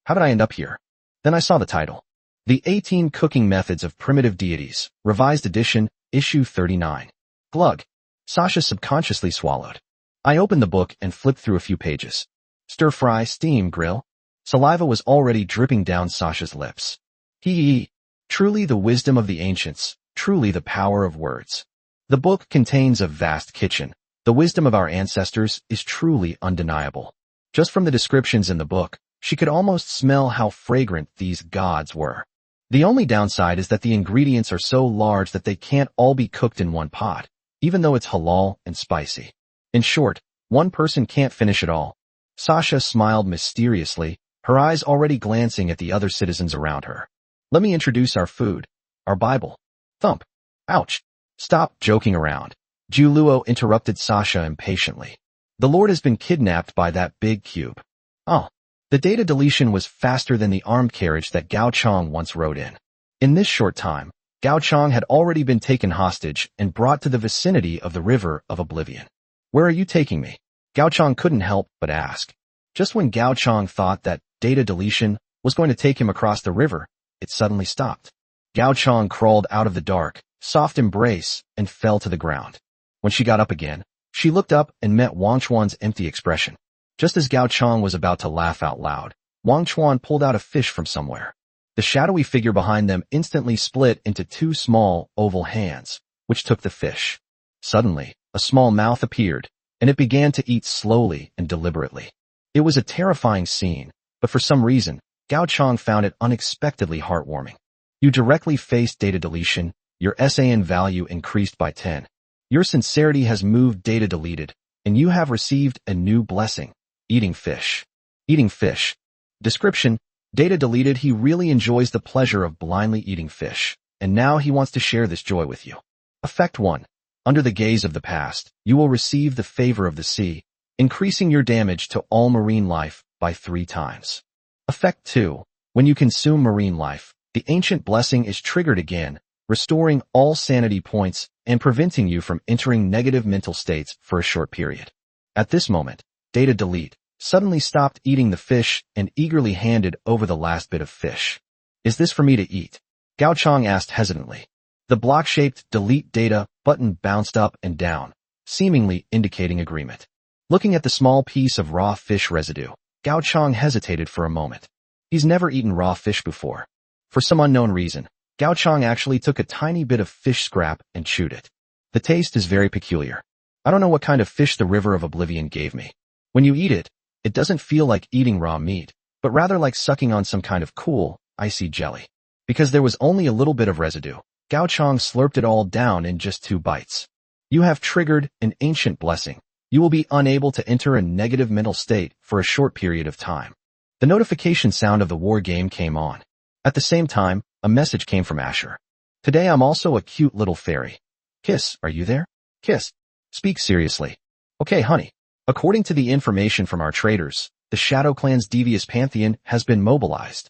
How did I end up here? Then I saw the title. The 18 Cooking Methods of Primitive Deities, Revised Edition, Issue 39. Glug. Sasha subconsciously swallowed. I opened the book and flipped through a few pages. Stir-fry, steam, grill. Saliva was already dripping down Sasha's lips. Hee. Truly the wisdom of the ancients, truly the power of words. The book contains a vast kitchen. The wisdom of our ancestors is truly undeniable. Just from the descriptions in the book, she could almost smell how fragrant these gods were. The only downside is that the ingredients are so large that they can't all be cooked in one pot, even though it's halal and spicy. In short, one person can't finish it all. Sasha smiled mysteriously, her eyes already glancing at the other citizens around her. Let me introduce our food, our Bible. Thump. Ouch. Stop joking around. Juluo interrupted Sasha impatiently. The Lord has been kidnapped by that big cube. Oh. The data deletion was faster than the armed carriage that Gao Chong once rode in. In this short time, Gao Chang had already been taken hostage and brought to the vicinity of the River of Oblivion. Where are you taking me? Gao Chang couldn't help but ask. Just when Gao Chang thought that data deletion was going to take him across the river, it suddenly stopped. Gao Chang crawled out of the dark, soft embrace, and fell to the ground. When she got up again, she looked up and met Wang Chuan's empty expression. Just as Gao Chang was about to laugh out loud, Wang Chuan pulled out a fish from somewhere. The shadowy figure behind them instantly split into two small, oval hands, which took the fish. Suddenly, a small mouth appeared, and it began to eat slowly and deliberately. It was a terrifying scene, but for some reason, Gao Chang found it unexpectedly heartwarming. You directly faced data deletion, your SAN value increased by 10. Your sincerity has moved data deleted, and you have received a new blessing, eating fish. Eating fish. Description: data deleted, he really enjoys the pleasure of blindly eating fish, and now he wants to share this joy with you. Effect 1. Under the gaze of the past, you will receive the favor of the sea, increasing your damage to all marine life by 3 times. Effect 2. When you consume marine life, the ancient blessing is triggered again, restoring all sanity points and preventing you from entering negative mental states for a short period. At this moment, data delete suddenly stopped eating the fish and eagerly handed over the last bit of fish. Is this for me to eat? Gao Chang asked hesitantly. The block-shaped delete data button bounced up and down, seemingly indicating agreement. Looking at the small piece of raw fish residue, Gao Chang hesitated for a moment. He's never eaten raw fish before. For some unknown reason, Gao Chang actually took a tiny bit of fish scrap and chewed it. The taste is very peculiar. I don't know what kind of fish the River of Oblivion gave me. When you eat it, it doesn't feel like eating raw meat, but rather like sucking on some kind of cool, icy jelly. Because there was only a little bit of residue, Gao Chang slurped it all down in just 2 bites. You have triggered an ancient blessing. You will be unable to enter a negative mental state for a short period of time. The notification sound of the war game came on. At the same time, a message came from Asher. Today I'm also a cute little fairy. Kiss, are you there? Kiss. Speak seriously. Okay, honey. According to the information from our traders, the Shadow Clan's devious pantheon has been mobilized.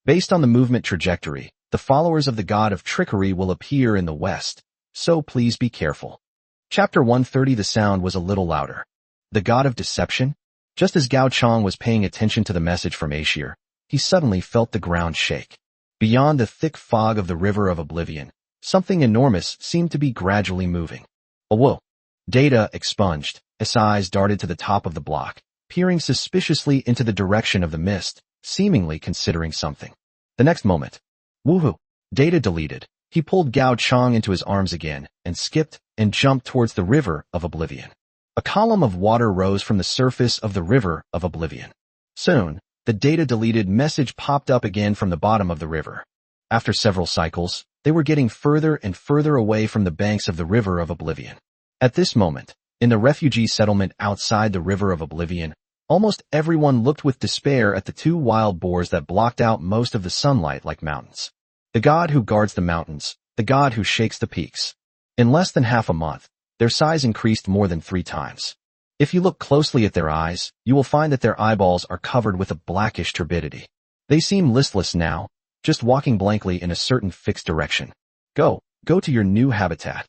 Based on the movement trajectory, the followers of the god of trickery will appear in the west, so please be careful. Chapter 130. The sound was a little louder. The god of deception? Just as Gao Chang was paying attention to the message from Asher, he suddenly felt the ground shake. Beyond the thick fog of the River of Oblivion, something enormous seemed to be gradually moving. A whoa. Data expunged. His eyes darted to the top of the block, peering suspiciously into the direction of the mist, seemingly considering something. The next moment, woohoo! Data deleted. He pulled Gao Chang into his arms again and skipped and jumped towards the River of Oblivion. A column of water rose from the surface of the River of Oblivion. Soon, the data deleted message popped up again from the bottom of the river. After several cycles, they were getting further and further away from the banks of the River of Oblivion. At this moment, in the refugee settlement outside the River of Oblivion, almost everyone looked with despair at the 2 wild boars that blocked out most of the sunlight like mountains. The god who guards the mountains, the god who shakes the peaks. In less than half a month, their size increased more than 3 times. If you look closely at their eyes, you will find that their eyeballs are covered with a blackish turbidity. They seem listless now, just walking blankly in a certain fixed direction. Go to your new habitat.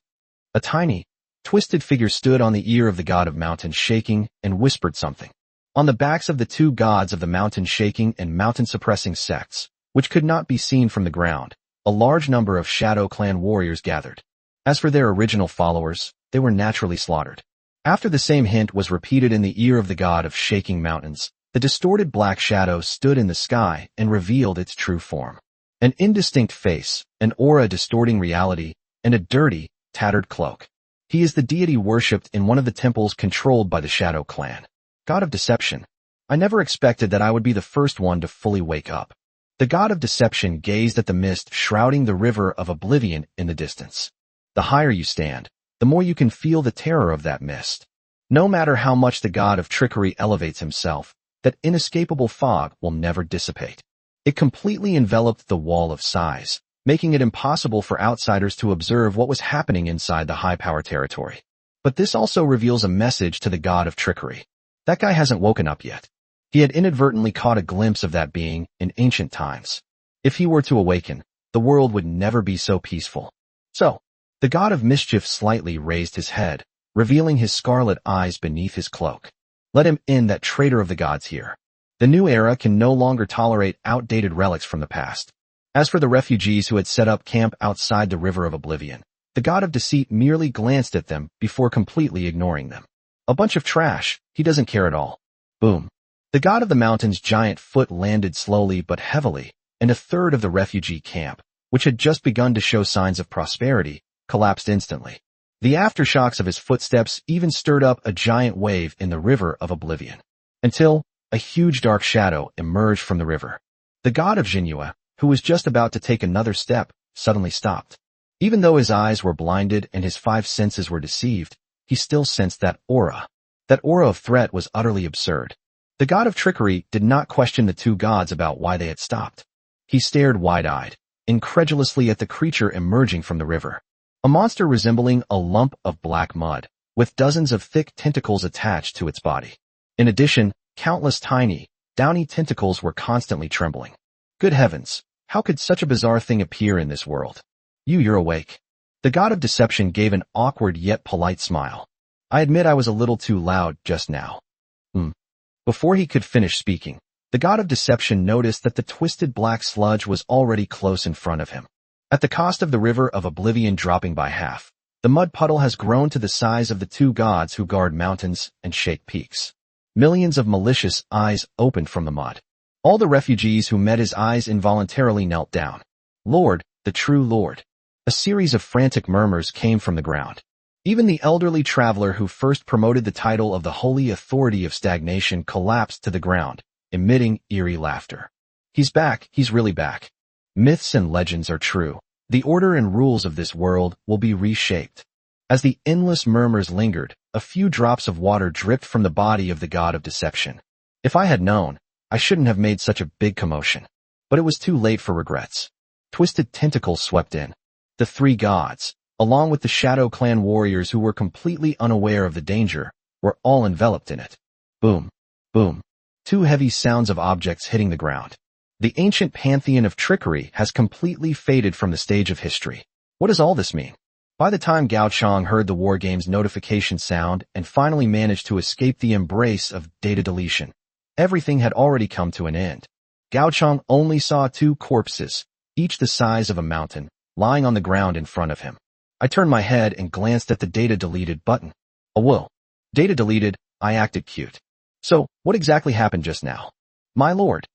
A tiny, twisted figure stood on the ear of the god of mountain shaking and whispered something. On the backs of the 2 gods of the mountain shaking and mountain suppressing sects, which could not be seen from the ground, a large number of Shadow Clan warriors gathered. As for their original followers, they were naturally slaughtered. After the same hint was repeated in the ear of the god of shaking mountains, the distorted black shadow stood in the sky and revealed its true form. An indistinct face, an aura distorting reality, and a dirty, tattered cloak. He is the deity worshipped in one of the temples controlled by the Shadow Clan. God of Deception. I never expected that I would be the first one to fully wake up. The god of Deception gazed at the mist shrouding the River of Oblivion in the distance. The higher you stand, the more you can feel the terror of that mist. No matter how much the god of trickery elevates himself, that inescapable fog will never dissipate. It completely enveloped the wall of size, making it impossible for outsiders to observe what was happening inside the high-power territory. But this also reveals a message to the god of trickery. That guy hasn't woken up yet. He had inadvertently caught a glimpse of that being in ancient times. If he were to awaken, the world would never be so peaceful. So, the god of mischief slightly raised his head, revealing his scarlet eyes beneath his cloak. Let him in, that traitor of the gods here. The new era can no longer tolerate outdated relics from the past. As for the refugees who had set up camp outside the River of Oblivion, the god of deceit merely glanced at them before completely ignoring them. A bunch of trash, he doesn't care at all. Boom. The god of the mountain's giant foot landed slowly but heavily, and a third of the refugee camp, which had just begun to show signs of prosperity, collapsed instantly. The aftershocks of his footsteps even stirred up a giant wave in the River of Oblivion, until a huge dark shadow emerged from the river. The god of Jinhua, who was just about to take another step, suddenly stopped. Even though his eyes were blinded and his five senses were deceived, he still sensed that aura. That aura of threat was utterly absurd. The god of trickery did not question the two gods about why they had stopped. He stared wide-eyed, incredulously at the creature emerging from the river. A monster resembling a lump of black mud, with dozens of thick tentacles attached to its body. In addition, countless tiny, downy tentacles were constantly trembling. Good heavens, how could such a bizarre thing appear in this world? You're awake. The god of deception gave an awkward yet polite smile. I admit I was a little too loud just now. Before he could finish speaking, the god of deception noticed that the twisted black sludge was already close in front of him. At the cost of the River of Oblivion dropping by half, the mud puddle has grown to the size of the two gods who guard mountains and shake peaks. Millions of malicious eyes opened from the mud. All the refugees who met his eyes involuntarily knelt down. Lord, the true Lord. A series of frantic murmurs came from the ground. Even the elderly traveler who first promoted the title of the Holy Authority of Stagnation collapsed to the ground, emitting eerie laughter. He's back, he's really back. Myths and legends are true. The order and rules of this world will be reshaped. As the endless murmurs lingered, a few drops of water dripped from the body of the god of deception. If I had known, I shouldn't have made such a big commotion. But it was too late for regrets. Twisted tentacles swept in. The three gods, along with the Shadow Clan warriors who were completely unaware of the danger, were all enveloped in it. Boom, boom. Two heavy sounds of objects hitting the ground. The ancient pantheon of trickery has completely faded from the stage of history. What does all this mean? By the time Gao Chang heard the War Games notification sound and finally managed to escape the embrace of data deletion, everything had already come to an end. Gao Chang only saw two corpses, each the size of a mountain, lying on the ground in front of him. I turned my head and glanced at the data deleted button. Oh whoa. Data deleted, I acted cute. So, what exactly happened just now? My lord.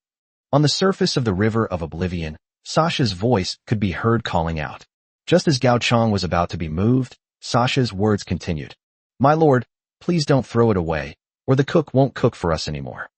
On the surface of the River of Oblivion, Sasha's voice could be heard calling out. Just as Gao Chang was about to be moved, Sasha's words continued. My lord, please don't throw it away, or the cook won't cook for us anymore.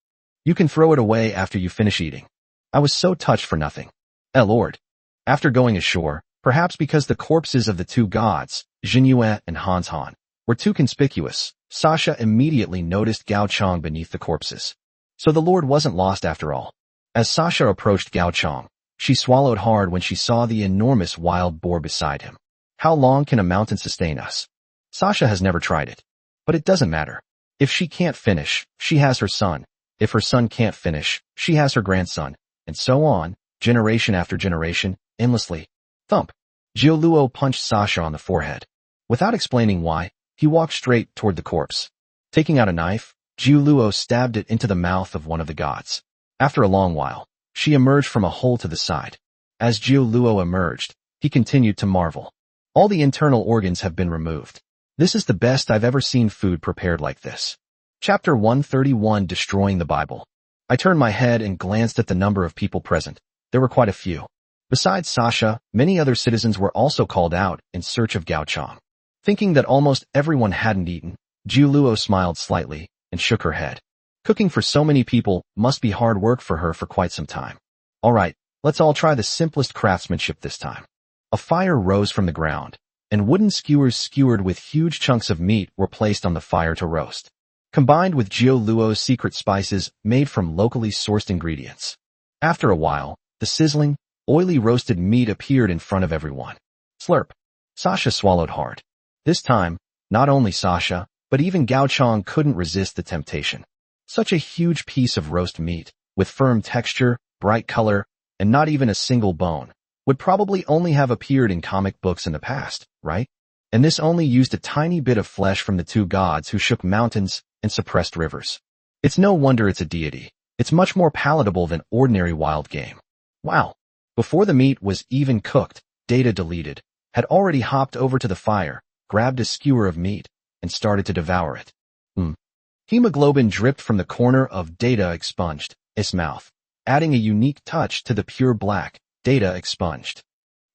You can throw it away after you finish eating. I was so touched for nothing. Lord. After going ashore, perhaps because the corpses of the two gods, Jinhua and Hans Han, were too conspicuous, Sasha immediately noticed Gao Chang beneath the corpses. So the lord wasn't lost after all. As Sasha approached Gao Chang, she swallowed hard when she saw the enormous wild boar beside him. How long can a mountain sustain us? Sasha has never tried it. But it doesn't matter. If she can't finish, she has her son. If her son can't finish, she has her grandson. And so on, generation after generation, endlessly. Thump. Jiu Luo punched Sasha on the forehead. Without explaining why, he walked straight toward the corpse. Taking out a knife, Jiu Luo stabbed it into the mouth of one of the gods. After a long while, she emerged from a hole to the side. As Jiu Luo emerged, he continued to marvel. All the internal organs have been removed. This is the best I've ever seen food prepared like this. Chapter 131, Destroying the Bible. I turned my head and glanced at the number of people present. There were quite a few. Besides Sasha, many other citizens were also called out in search of Gao Chang. Thinking that almost everyone hadn't eaten, Jiu Luo smiled slightly and shook her head. Cooking for so many people must be hard work for her for quite some time. All right, let's all try the simplest craftsmanship this time. A fire rose from the ground, and wooden skewers skewered with huge chunks of meat were placed on the fire to roast, combined with Jiu Luo's secret spices made from locally sourced ingredients. After a while, the sizzling, oily roasted meat appeared in front of everyone. Slurp. Sasha swallowed hard. This time, not only Sasha, but even Gao Chang couldn't resist the temptation. Such a huge piece of roast meat, with firm texture, bright color, and not even a single bone, would probably only have appeared in comic books in the past, right? And this only used a tiny bit of flesh from the two gods who shook mountains and suppressed rivers. It's no wonder it's a deity. It's much more palatable than ordinary wild game. Wow. Before the meat was even cooked, Data deleted, had already hopped over to the fire, grabbed a skewer of meat, and started to devour it. Hemoglobin dripped from the corner of Data expunged, his mouth, adding a unique touch to the pure black, Data expunged.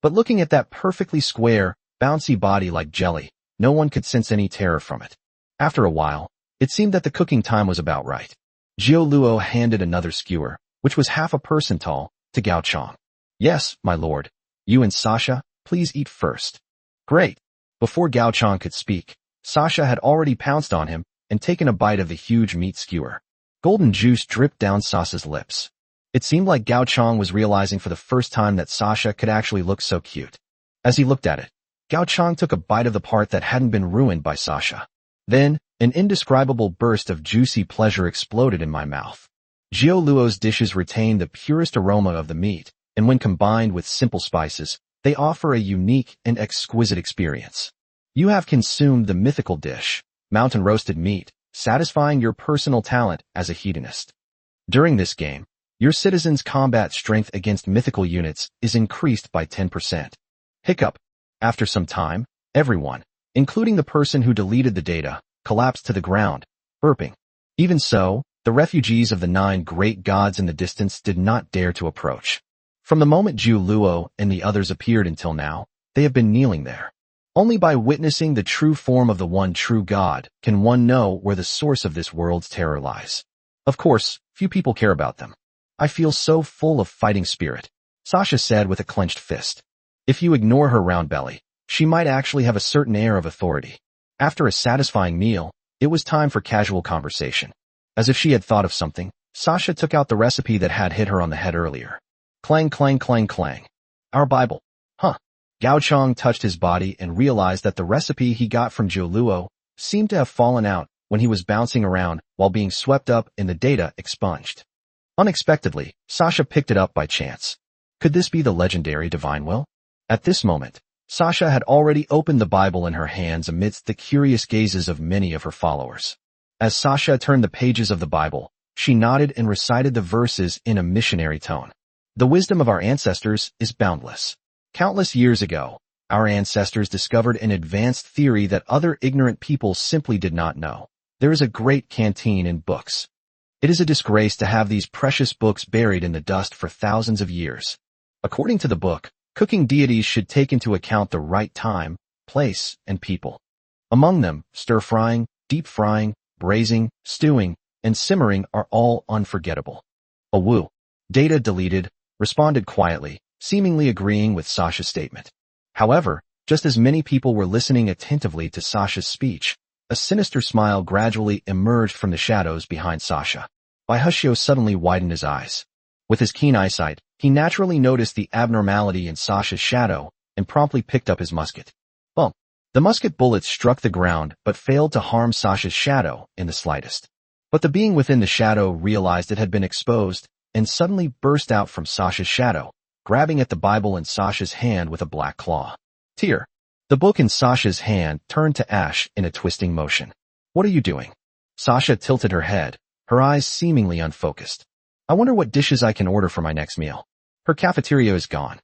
But looking at that perfectly square, bouncy body like jelly, no one could sense any terror from it. After a while, it seemed that the cooking time was about right. Jiu Luo handed another skewer, which was half a person tall, to Gao Chong. Yes, my lord. You and Sasha, please eat first. Great. Before Gao Chong could speak, Sasha had already pounced on him and taken a bite of the huge meat skewer. Golden juice dripped down Sasha's lips. It seemed like Gao Chong was realizing for the first time that Sasha could actually look so cute. As he looked at it, Gao Chong took a bite of the part that hadn't been ruined by Sasha. Then, an indescribable burst of juicy pleasure exploded in my mouth. Jiu Luo's dishes retain the purest aroma of the meat, and when combined with simple spices, they offer a unique and exquisite experience. You have consumed the mythical dish, mountain roasted meat, satisfying your personal talent as a hedonist. During this game, your citizens' combat strength against mythical units is increased by 10%. Hiccup. After some time, everyone, including the person who deleted the data, collapsed to the ground, burping. Even so, the refugees of the 9 great gods in the distance did not dare to approach. From the moment Jiu Luo and the others appeared until now, they have been kneeling there. Only by witnessing the true form of the one true God can one know where the source of this world's terror lies. Of course, few people care about them. I feel so full of fighting spirit, Sasha said with a clenched fist. If you ignore her round belly, she might actually have a certain air of authority. After a satisfying meal, it was time for casual conversation. As if she had thought of something, Sasha took out the recipe that had hit her on the head earlier. Clang, clang, clang, clang. Our Bible. Huh. Gao Chong touched his body and realized that the recipe he got from Jiu Luo seemed to have fallen out when he was bouncing around while being swept up in the data expunged. Unexpectedly, Sasha picked it up by chance. Could this be the legendary divine will? At this moment, Sasha had already opened the Bible in her hands amidst the curious gazes of many of her followers. As Sasha turned the pages of the Bible, she nodded and recited the verses in a missionary tone. The wisdom of our ancestors is boundless. Countless years ago, our ancestors discovered an advanced theory that other ignorant people simply did not know. There is a great canteen in books. It is a disgrace to have these precious books buried in the dust for thousands of years. According to the book, cooking deities should take into account the right time, place, and people. Among them, stir-frying, deep-frying, braising, stewing, and simmering are all unforgettable. A woo. Data deleted, responded quietly, seemingly agreeing with Sasha's statement. However, just as many people were listening attentively to Sasha's speech, a sinister smile gradually emerged from the shadows behind Sasha. Baihushio suddenly widened his eyes. With his keen eyesight, he naturally noticed the abnormality in Sasha's shadow and promptly picked up his musket. Bump. The musket bullet struck the ground but failed to harm Sasha's shadow in the slightest. But the being within the shadow realized it had been exposed and suddenly burst out from Sasha's shadow, grabbing at the Bible in Sasha's hand with a black claw. Tear. The book in Sasha's hand turned to ash in a twisting motion. What are you doing? Sasha tilted her head, her eyes seemingly unfocused. I wonder what dishes I can order for my next meal. Her cafeteria is gone.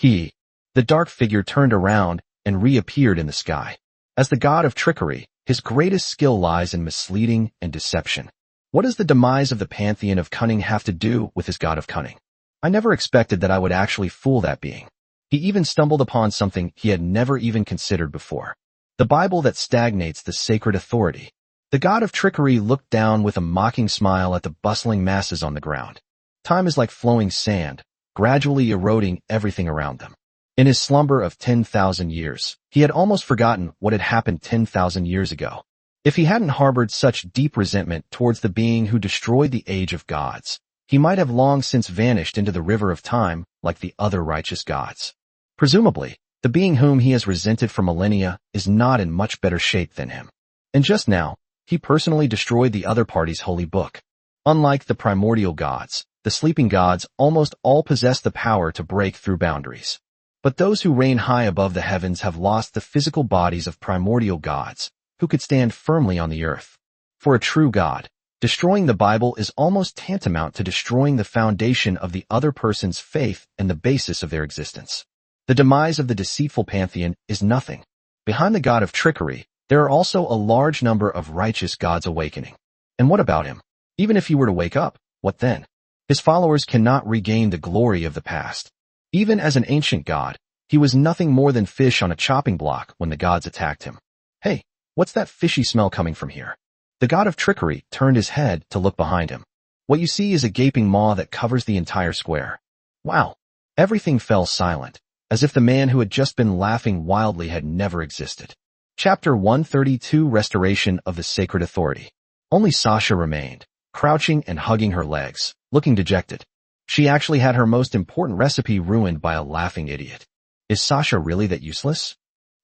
The dark figure turned around and reappeared in the sky. As the god of trickery, his greatest skill lies in misleading and deception. What does the demise of the pantheon of cunning have to do with his god of cunning? I never expected that I would actually fool that being. He even stumbled upon something he had never even considered before. The Bible that stagnates the sacred authority. The god of trickery looked down with a mocking smile at the bustling masses on the ground. Time is like flowing sand, gradually eroding everything around them. In his slumber of 10,000 years, he had almost forgotten what had happened 10,000 years ago. If he hadn't harbored such deep resentment towards the being who destroyed the age of gods, he might have long since vanished into the river of time like the other righteous gods. Presumably, the being whom he has resented for millennia is not in much better shape than him. And just now, he personally destroyed the other party's holy book. Unlike the primordial gods, the sleeping gods almost all possess the power to break through boundaries. But those who reign high above the heavens have lost the physical bodies of primordial gods, who could stand firmly on the earth. For a true god, destroying the Bible is almost tantamount to destroying the foundation of the other person's faith and the basis of their existence. The demise of the deceitful pantheon is nothing. Behind the god of trickery, there are also a large number of righteous gods awakening. And what about him? Even if he were to wake up, what then? His followers cannot regain the glory of the past. Even as an ancient god, he was nothing more than fish on a chopping block when the gods attacked him. Hey, what's that fishy smell coming from here? The god of trickery turned his head to look behind him. What you see is a gaping maw that covers the entire square. Wow! Everything fell silent, as if the man who had just been laughing wildly had never existed. Chapter 132 Restoration of the Sacred Authority. Only Sasha remained, crouching and hugging her legs, looking dejected. She actually had her most important recipe ruined by a laughing idiot. Is Sasha really that useless?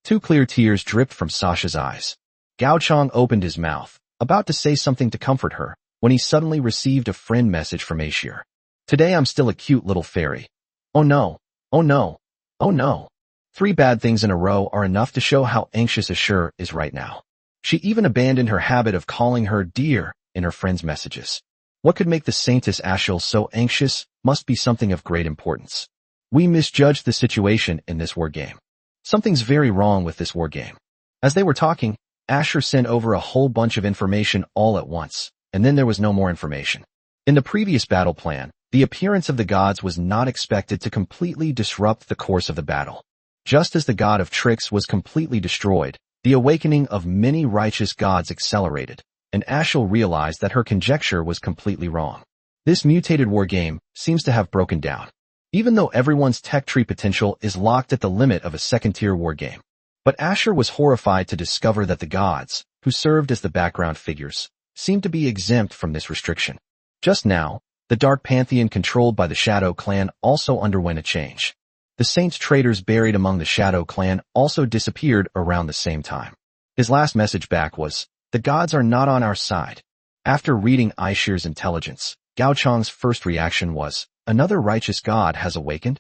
2 clear tears dripped from Sasha's eyes. Gao Chong opened his mouth, about to say something to comfort her, when he suddenly received a friend message from Ashir. Today I'm still a cute little fairy. Oh no, oh no, oh no. 3 bad things in a row are enough to show how anxious Ashir is right now. She even abandoned her habit of calling her dear in her friend's messages. What could make the Saintess Ashil so anxious must be something of great importance. We misjudged the situation in this war game. Something's very wrong with this war game. As they were talking, Ashur sent over a whole bunch of information all at once, and then there was no more information. In the previous battle plan, the appearance of the gods was not expected to completely disrupt the course of the battle. Just as the god of tricks was completely destroyed, the awakening of many righteous gods accelerated, and Ashil realized that her conjecture was completely wrong. This mutated war game seems to have broken down, even though everyone's tech tree potential is locked at the limit of a second-tier war game. But Ashur was horrified to discover that the gods, who served as the background figures, seemed to be exempt from this restriction. Just now, the Dark Pantheon controlled by the Shadow Clan also underwent a change. The Saints traitors buried among the Shadow Clan also disappeared around the same time. His last message back was, "The gods are not on our side." After reading Aishir's intelligence, Gao Chong's first reaction was, another righteous god has awakened?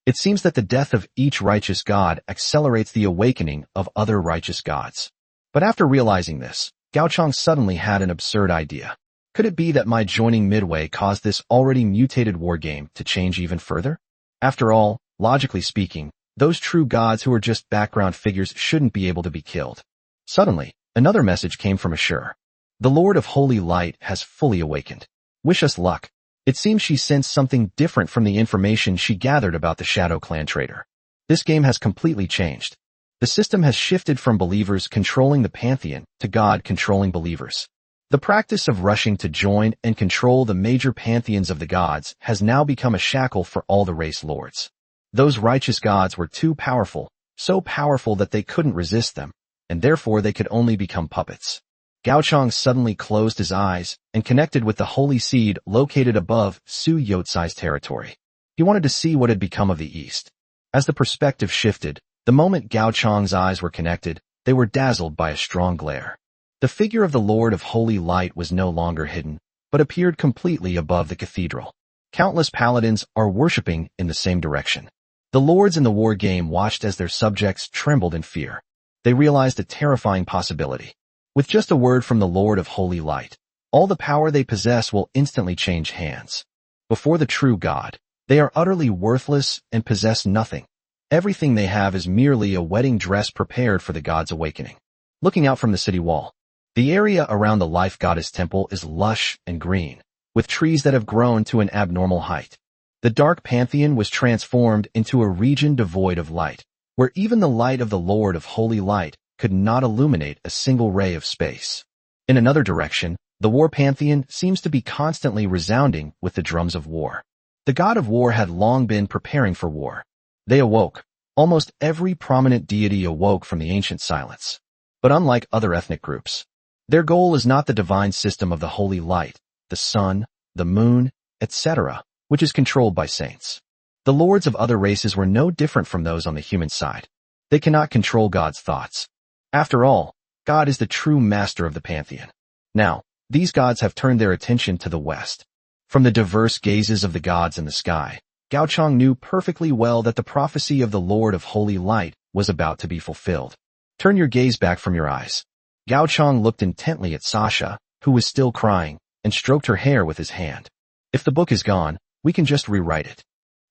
It seems that the death of each righteous god accelerates the awakening of other righteous gods. But after realizing this, Gao Chong suddenly had an absurd idea. Could it be that my joining midway caused this already mutated war game to change even further? After all, logically speaking, those true gods who are just background figures shouldn't be able to be killed. Suddenly, another message came from Ashur. The Lord of Holy Light has fully awakened. Wish us luck. It seems she sensed something different from the information she gathered about the Shadow Clan traitor. This game has completely changed. The system has shifted from believers controlling the pantheon to God controlling believers. The practice of rushing to join and control the major pantheons of the gods has now become a shackle for all the race lords. Those righteous gods were too powerful, so powerful that they couldn't resist them, and therefore they could only become puppets. Gao Chong suddenly closed his eyes and connected with the holy seed located above Suyukai's territory. He wanted to see what had become of the East. As the perspective shifted, the moment Gao Chong's eyes were connected, they were dazzled by a strong glare. The figure of the Lord of Holy Light was no longer hidden, but appeared completely above the cathedral. Countless paladins are worshipping in the same direction. The lords in the war game watched as their subjects trembled in fear. They realized a terrifying possibility. With just a word from the Lord of Holy Light, all the power they possess will instantly change hands. Before the true God, they are utterly worthless and possess nothing. Everything they have is merely a wedding dress prepared for the God's awakening. Looking out from the city wall, the area around the Life Goddess Temple is lush and green, with trees that have grown to an abnormal height. The Dark Pantheon was transformed into a region devoid of light, where even the light of the Lord of Holy Light could not illuminate a single ray of space. In another direction, the War Pantheon seems to be constantly resounding with the drums of war. The god of war had long been preparing for war. They awoke. Almost every prominent deity awoke from the ancient silence. But unlike other ethnic groups, their goal is not the divine system of the holy light, the sun, the moon, etc., which is controlled by saints. The lords of other races were no different from those on the human side. They cannot control God's thoughts. After all, God is the true master of the pantheon. Now, these gods have turned their attention to the west. From the diverse gazes of the gods in the sky, Gao Chang knew perfectly well that the prophecy of the Lord of Holy Light was about to be fulfilled. Turn your gaze back from your eyes. Gao Chang looked intently at Sasha, who was still crying, and stroked her hair with his hand. If the book is gone, we can just rewrite it.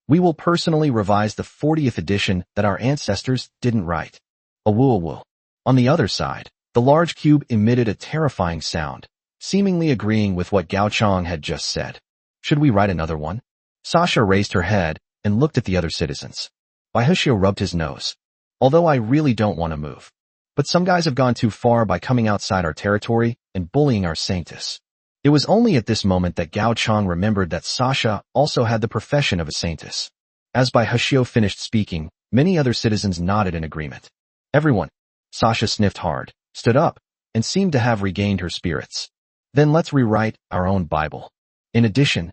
We will personally revise the 40th edition that our ancestors didn't write. A woo-woo. On the other side, the large cube emitted a terrifying sound, seemingly agreeing with what Gao Chang had just said. Should we write another one? Sasha raised her head and looked at the other citizens. Baihushio rubbed his nose. Although I really don't want to move. But some guys have gone too far by coming outside our territory and bullying our saintess. It was only at this moment that Gao Chang remembered that Sasha also had the profession of a saintess. As Baihushio finished speaking, many other citizens nodded in agreement. Everyone, Sasha sniffed hard, stood up, and seemed to have regained her spirits. Then let's rewrite our own Bible. In addition,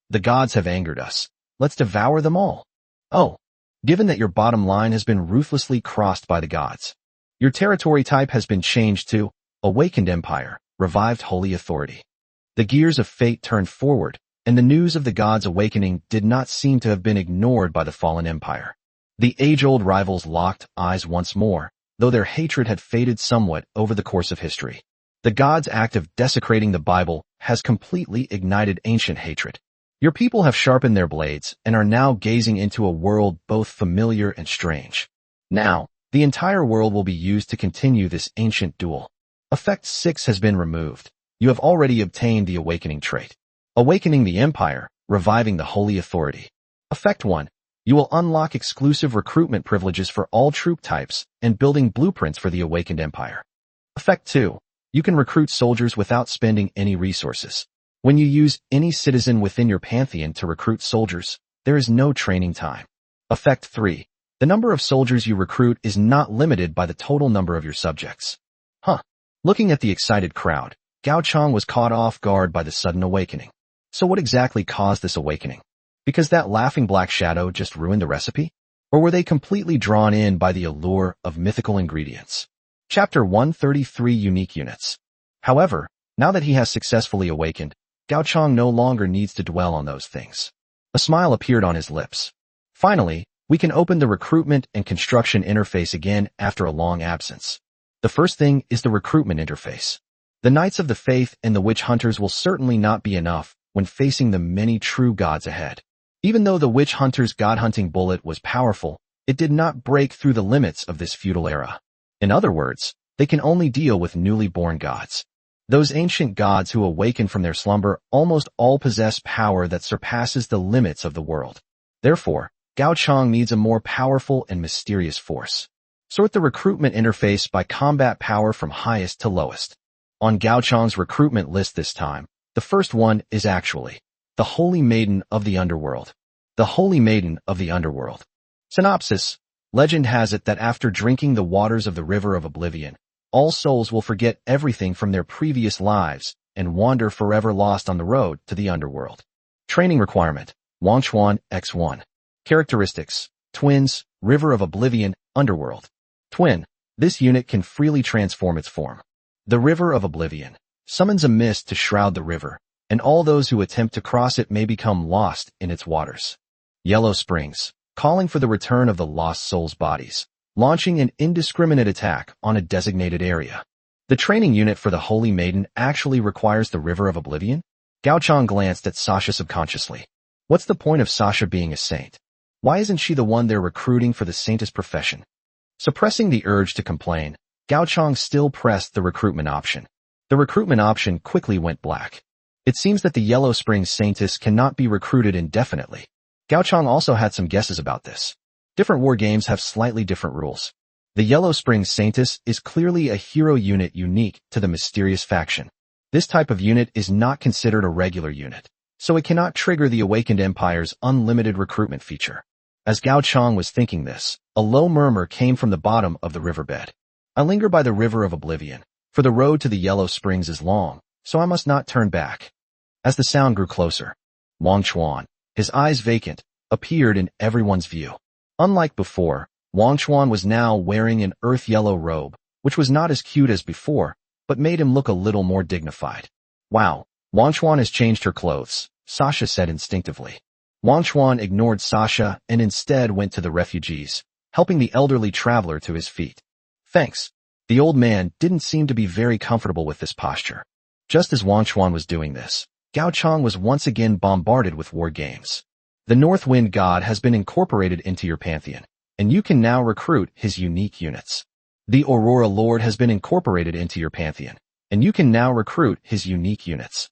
the gods have angered us. Let's devour them all. Oh, given that your bottom line has been ruthlessly crossed by the gods, your territory type has been changed to Awakened Empire, Revived Holy Authority. The gears of fate turned forward, and the news of the gods' awakening did not seem to have been ignored by the fallen empire. The age-old rivals locked eyes once more, though their hatred had faded somewhat over the course of history. The gods' act of desecrating the Bible has completely ignited ancient hatred. Your people have sharpened their blades and are now gazing into a world both familiar and strange. Now, the entire world will be used to continue this ancient duel. Effect 6 has been removed. You have already obtained the awakening trait. Awakening the Empire, Reviving the Holy Authority. Effect 1. You will unlock exclusive recruitment privileges for all troop types and building blueprints for the Awakened Empire. Effect 2. You can recruit soldiers without spending any resources. When you use any citizen within your pantheon to recruit soldiers, there is no training time. Effect 3. The number of soldiers you recruit is not limited by the total number of your subjects. Looking at the excited crowd, Gao Chang was caught off guard by the sudden awakening. So what exactly caused this awakening? Because that laughing black shadow just ruined the recipe? Or were they completely drawn in by the allure of mythical ingredients? Chapter 133 Unique Units. However, now that he has successfully awakened, Gao Chang no longer needs to dwell on those things. A smile appeared on his lips. Finally, we can open the recruitment and construction interface again after a long absence. The first thing is the recruitment interface. The Knights of the Faith and the Witch Hunters will certainly not be enough when facing the many true gods ahead. Even though the Witch Hunter's god-hunting bullet was powerful, it did not break through the limits of this feudal era. In other words, they can only deal with newly born gods. Those ancient gods who awaken from their slumber almost all possess power that surpasses the limits of the world. Therefore, Gao Chang needs a more powerful and mysterious force. Sort the recruitment interface by combat power from highest to lowest. On Gao Chang's recruitment list this time, the first one is actually the Holy Maiden of the Underworld. The Holy Maiden of the Underworld. Synopsis. Legend has it that after drinking the waters of the River of Oblivion, all souls will forget everything from their previous lives and wander forever lost on the road to the underworld. Training requirement. Wangchuan X1. Characteristics. Twins, River of Oblivion, Underworld. Twin. This unit can freely transform its form. The River of Oblivion summons a mist to shroud the river, and all those who attempt to cross it may become lost in its waters. Yellow Springs, calling for the return of the lost souls' bodies, launching an indiscriminate attack on a designated area. The training unit for the Holy Maiden actually requires the River of Oblivion? Gao Chang glanced at Sasha subconsciously. What's the point of Sasha being a saint? Why isn't she the one they're recruiting for the saintess profession? Suppressing the urge to complain, Gao Chang still pressed the recruitment option. The recruitment option quickly went black. It seems that the Yellow Springs saintess cannot be recruited indefinitely. Gao Chang also had some guesses about this. Different war games have slightly different rules. The Yellow Springs saintess is clearly a hero unit unique to the mysterious faction. This type of unit is not considered a regular unit, so it cannot trigger the Awakened Empire's unlimited recruitment feature. As Gao Chang was thinking this, a low murmur came from the bottom of the riverbed. I linger by the River of Oblivion, for the road to the Yellow Springs is long, so I must not turn back. As the sound grew closer, Wang Chuan, his eyes vacant, appeared in everyone's view. Unlike before, Wang Chuan was now wearing an earth-yellow robe, which was not as cute as before, but made him look a little more dignified. Wow, Wang Chuan has changed her clothes, Sasha said instinctively. Wanchuan ignored Sasha and instead went to the refugees, helping the elderly traveler to his feet. Thanks. The old man didn't seem to be very comfortable with this posture. Just as Wanchuan was doing this, Gaochang was once again bombarded with war games. The North Wind God has been incorporated into your pantheon, and you can now recruit his unique units. The Aurora Lord has been incorporated into your pantheon, and you can now recruit his unique units.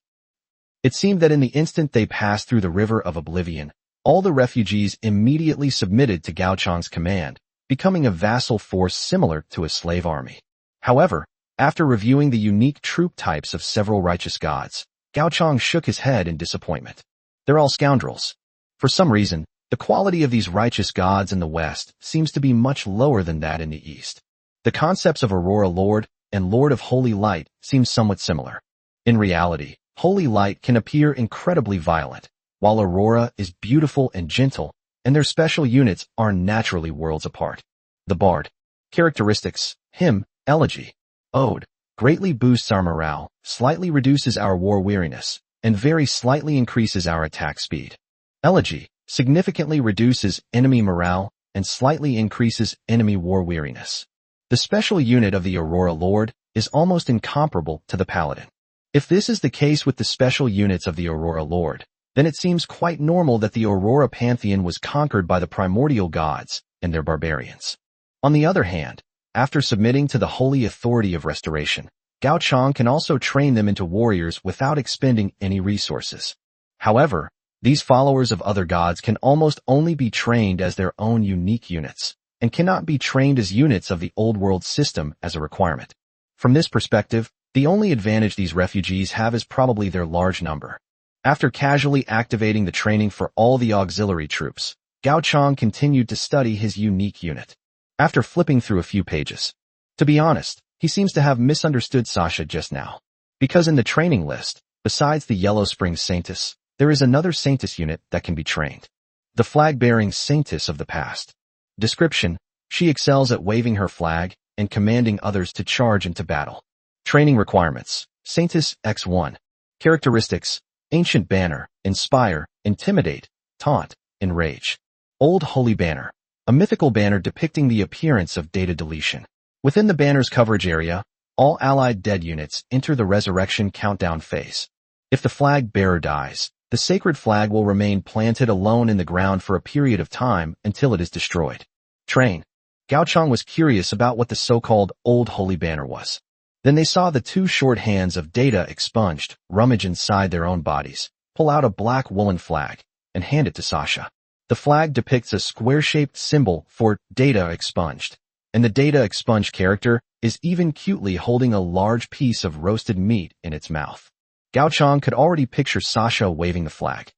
It seemed that in the instant they passed through the River of Oblivion, all the refugees immediately submitted to Gaochang's command, becoming a vassal force similar to a slave army. However, after reviewing the unique troop types of several righteous gods, Gaochang shook his head in disappointment. They're all scoundrels. For some reason, the quality of these righteous gods in the West seems to be much lower than that in the East. The concepts of Aurora Lord and Lord of Holy Light seem somewhat similar. In reality, Holy Light can appear incredibly violent, while Aurora is beautiful and gentle, and their special units are naturally worlds apart. The Bard. Characteristics: hymn, elegy, ode, greatly boosts our morale, slightly reduces our war weariness, and very slightly increases our attack speed. Elegy significantly reduces enemy morale and slightly increases enemy war weariness. The special unit of the Aurora Lord is almost incomparable to the Paladin. If this is the case with the special units of the Aurora Lord, then it seems quite normal that the Aurora Pantheon was conquered by the primordial gods and their barbarians. On the other hand, after submitting to the holy authority of restoration, Gaochang can also train them into warriors without expending any resources. However, these followers of other gods can almost only be trained as their own unique units, and cannot be trained as units of the old world system as a requirement. From this perspective, the only advantage these refugees have is probably their large number. After casually activating the training for all the auxiliary troops, Gaochang continued to study his unique unit. After flipping through a few pages, to be honest, he seems to have misunderstood Sasha just now. Because in the training list, besides the Yellow Spring Saintess, there is another Saintess unit that can be trained. The flag-bearing Saintess of the past. Description: she excels at waving her flag and commanding others to charge into battle. Training requirements: Saintess X1. Characteristics: Ancient Banner, Inspire, Intimidate, Taunt, Enrage. Old Holy Banner. A mythical banner depicting the appearance of data deletion. Within the banner's coverage area, all allied dead units enter the resurrection countdown phase. If the flag bearer dies, the sacred flag will remain planted alone in the ground for a period of time until it is destroyed. Train. Gaochang was curious about what the so-called Old Holy Banner was. Then they saw the two short hands of Data expunged rummage inside their own bodies, pull out a black woolen flag, and hand it to Sasha. The flag depicts a square-shaped symbol for Data expunged, and the Data expunged character is even cutely holding a large piece of roasted meat in its mouth. Gaochang could already picture Sasha waving the flag.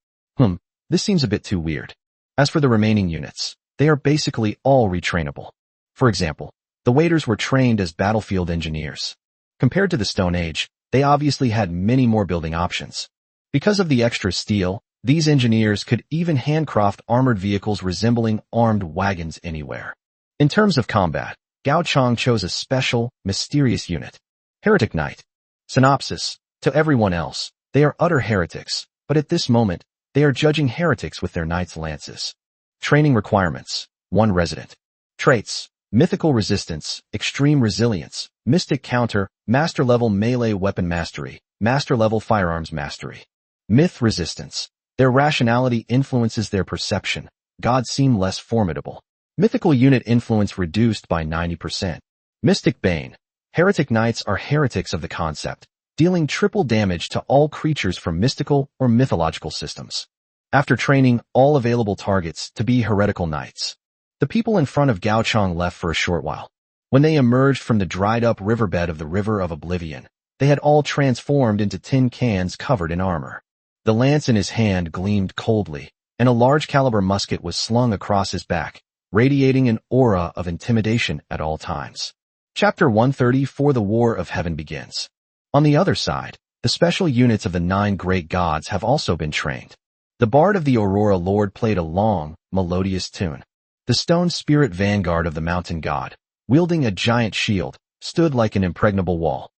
This seems a bit too weird. As for the remaining units, they are basically all retrainable. For example, the waiters were trained as battlefield engineers. Compared to the Stone Age, they obviously had many more building options. Because of the extra steel, these engineers could even handcraft armored vehicles resembling armed wagons anywhere. In terms of combat, Gaochang chose a special, mysterious unit. Heretic Knight. Synopsis: to everyone else, they are utter heretics, but at this moment, they are judging heretics with their knights' lances. Training requirements: 1 resident. Traits: mythical resistance, extreme resilience, mystic counter, master-level melee weapon mastery, master-level firearms mastery. Myth resistance: their rationality influences their perception. Gods seem less formidable. Mythical unit influence reduced by 90%. Mystic Bane: heretic knights are heretics of the concept, dealing triple damage to all creatures from mystical or mythological systems. After training all available targets to be heretical knights, the people in front of Gaochang left for a short while. When they emerged from the dried-up riverbed of the River of Oblivion, they had all transformed into tin cans covered in armor. The lance in his hand gleamed coldly, and a large-caliber musket was slung across his back, radiating an aura of intimidation at all times. Chapter 134: The War of Heaven begins. On the other side, the special units of the 9 great gods have also been trained. The Bard of the Aurora Lord played a long, melodious tune. The stone spirit vanguard of the mountain god, wielding a giant shield, stood like an impregnable wall.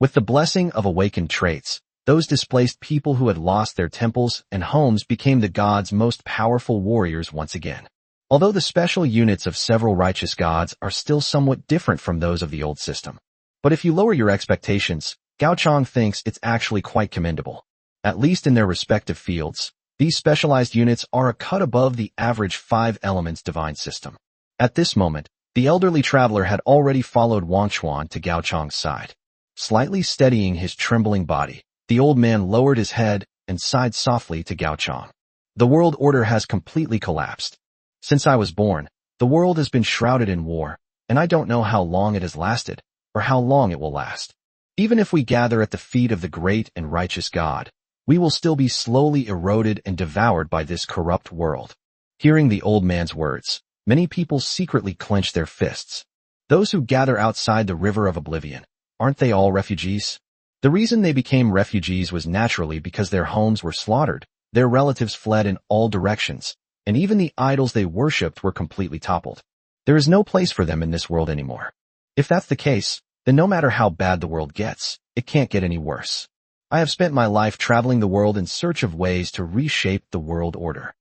With the blessing of awakened traits, Those displaced people who had lost their temples and homes became the gods' most powerful warriors once again. Although the special units of several righteous gods are still somewhat different from those of the old system. But if you lower your expectations, Gao Chong thinks it's actually quite commendable. At least in their respective fields, these specialized units are a cut above the average 5 elements divine system. At this moment, the elderly traveler had already followed Wang Chuan to Gao Chong's side. Slightly steadying his trembling body, the old man lowered his head and sighed softly to Gao Chong. The world order has completely collapsed. Since I was born, the world has been shrouded in war, and I don't know how long it has lasted, or how long it will last. Even if we gather at the feet of the great and righteous God, we will still be slowly eroded and devoured by this corrupt world. Hearing the old man's words, many people secretly clench their fists. Those who gather outside the river of oblivion, aren't they all refugees? The reason they became refugees was naturally because their homes were slaughtered, their relatives fled in all directions, and even the idols they worshipped were completely toppled. There is no place for them in this world anymore. If that's the case, then no matter how bad the world gets, it can't get any worse. I have spent my life traveling the world in search of ways to reshape the world order.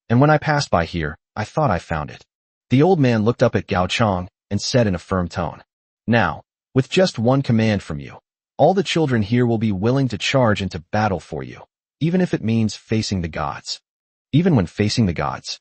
And when I passed by here, I thought I found it. The old man looked up at Gao Chong and said in a firm tone, "Now, with just one command from you, all the children here will be willing to charge into battle for you, even if it means facing the gods." Even when facing the gods.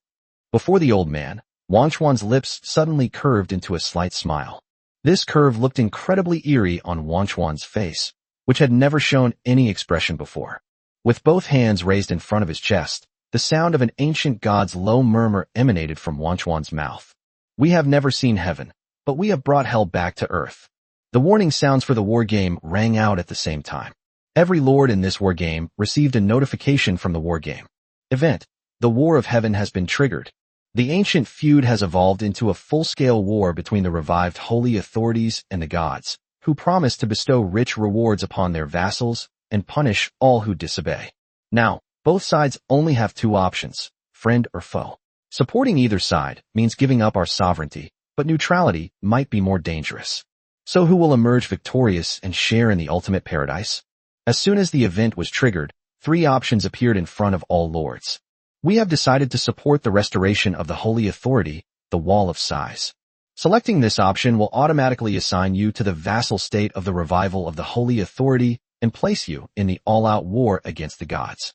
Before the old man, Wang Chuan's lips suddenly curved into a slight smile. This curve looked incredibly eerie on Wang Chuan's face, which had never shown any expression before. With both hands raised in front of his chest, the sound of an ancient god's low murmur emanated from Wang Chuan's mouth. "We have never seen heaven, but we have brought hell back to earth." The warning sounds for the war game rang out at the same time. Every lord in this war game received a notification from the war game event. The War of Heaven has been triggered. The ancient feud has evolved into a full-scale war between the revived holy authorities and the gods, who promise to bestow rich rewards upon their vassals and punish all who disobey. Now, both sides only have two options, friend or foe. Supporting either side means giving up our sovereignty, but neutrality might be more dangerous. So who will emerge victorious and share in the ultimate paradise? As soon as the event was triggered, 3 options appeared in front of all lords. We have decided to support the restoration of the holy authority, the Wall of Sighs. Selecting this option will automatically assign you to the vassal state of the revival of the holy authority and place you in the all-out war against the gods.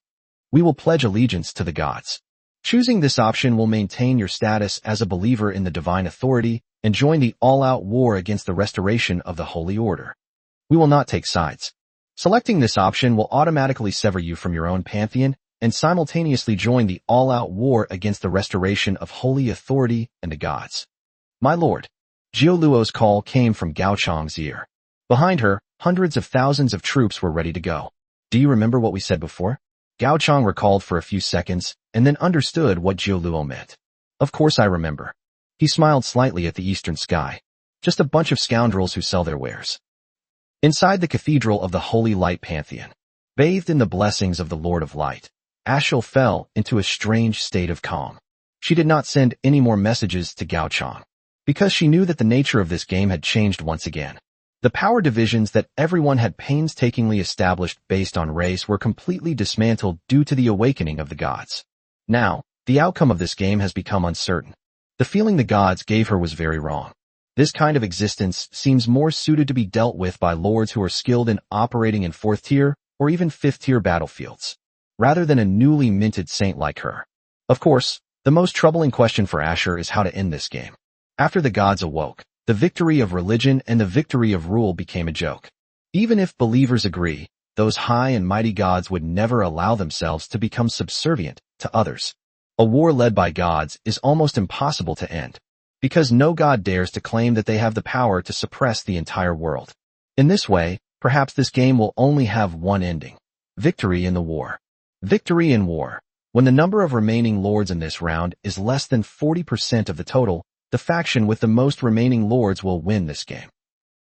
We will pledge allegiance to the gods. Choosing this option will maintain your status as a believer in the divine authority and join the all-out war against the restoration of the holy order. We will not take sides. Selecting this option will automatically sever you from your own pantheon and simultaneously join the all-out war against the restoration of holy authority and the gods. My lord. Jiu Luo's call came from Gao Chong's ear. Behind her, hundreds of thousands of troops were ready to go. Do you remember what we said before? Gao Chong recalled for a few seconds and then understood what Jiu Luo meant. Of course I remember. He smiled slightly at the eastern sky. Just a bunch of scoundrels who sell their wares. Inside the cathedral of the Holy Light Pantheon, bathed in the blessings of the Lord of Light, Ashel fell into a strange state of calm. She did not send any more messages to Gao Chong, because she knew that the nature of this game had changed once again. The power divisions that everyone had painstakingly established based on race were completely dismantled due to the awakening of the gods. Now, the outcome of this game has become uncertain. The feeling the gods gave her was very wrong. This kind of existence seems more suited to be dealt with by lords who are skilled in operating in 4th tier or even 5th tier battlefields, rather than a newly minted saint like her. Of course, the most troubling question for Asher is how to end this game. After the gods awoke, the victory of religion and the victory of rule became a joke. Even if believers agree, those high and mighty gods would never allow themselves to become subservient to others. A war led by gods is almost impossible to end, because no god dares to claim that they have the power to suppress the entire world. In this way, perhaps this game will only have one ending: victory in the war. Victory in war. When the number of remaining lords in this round is less than 40% of the total, the faction with the most remaining lords will win this game.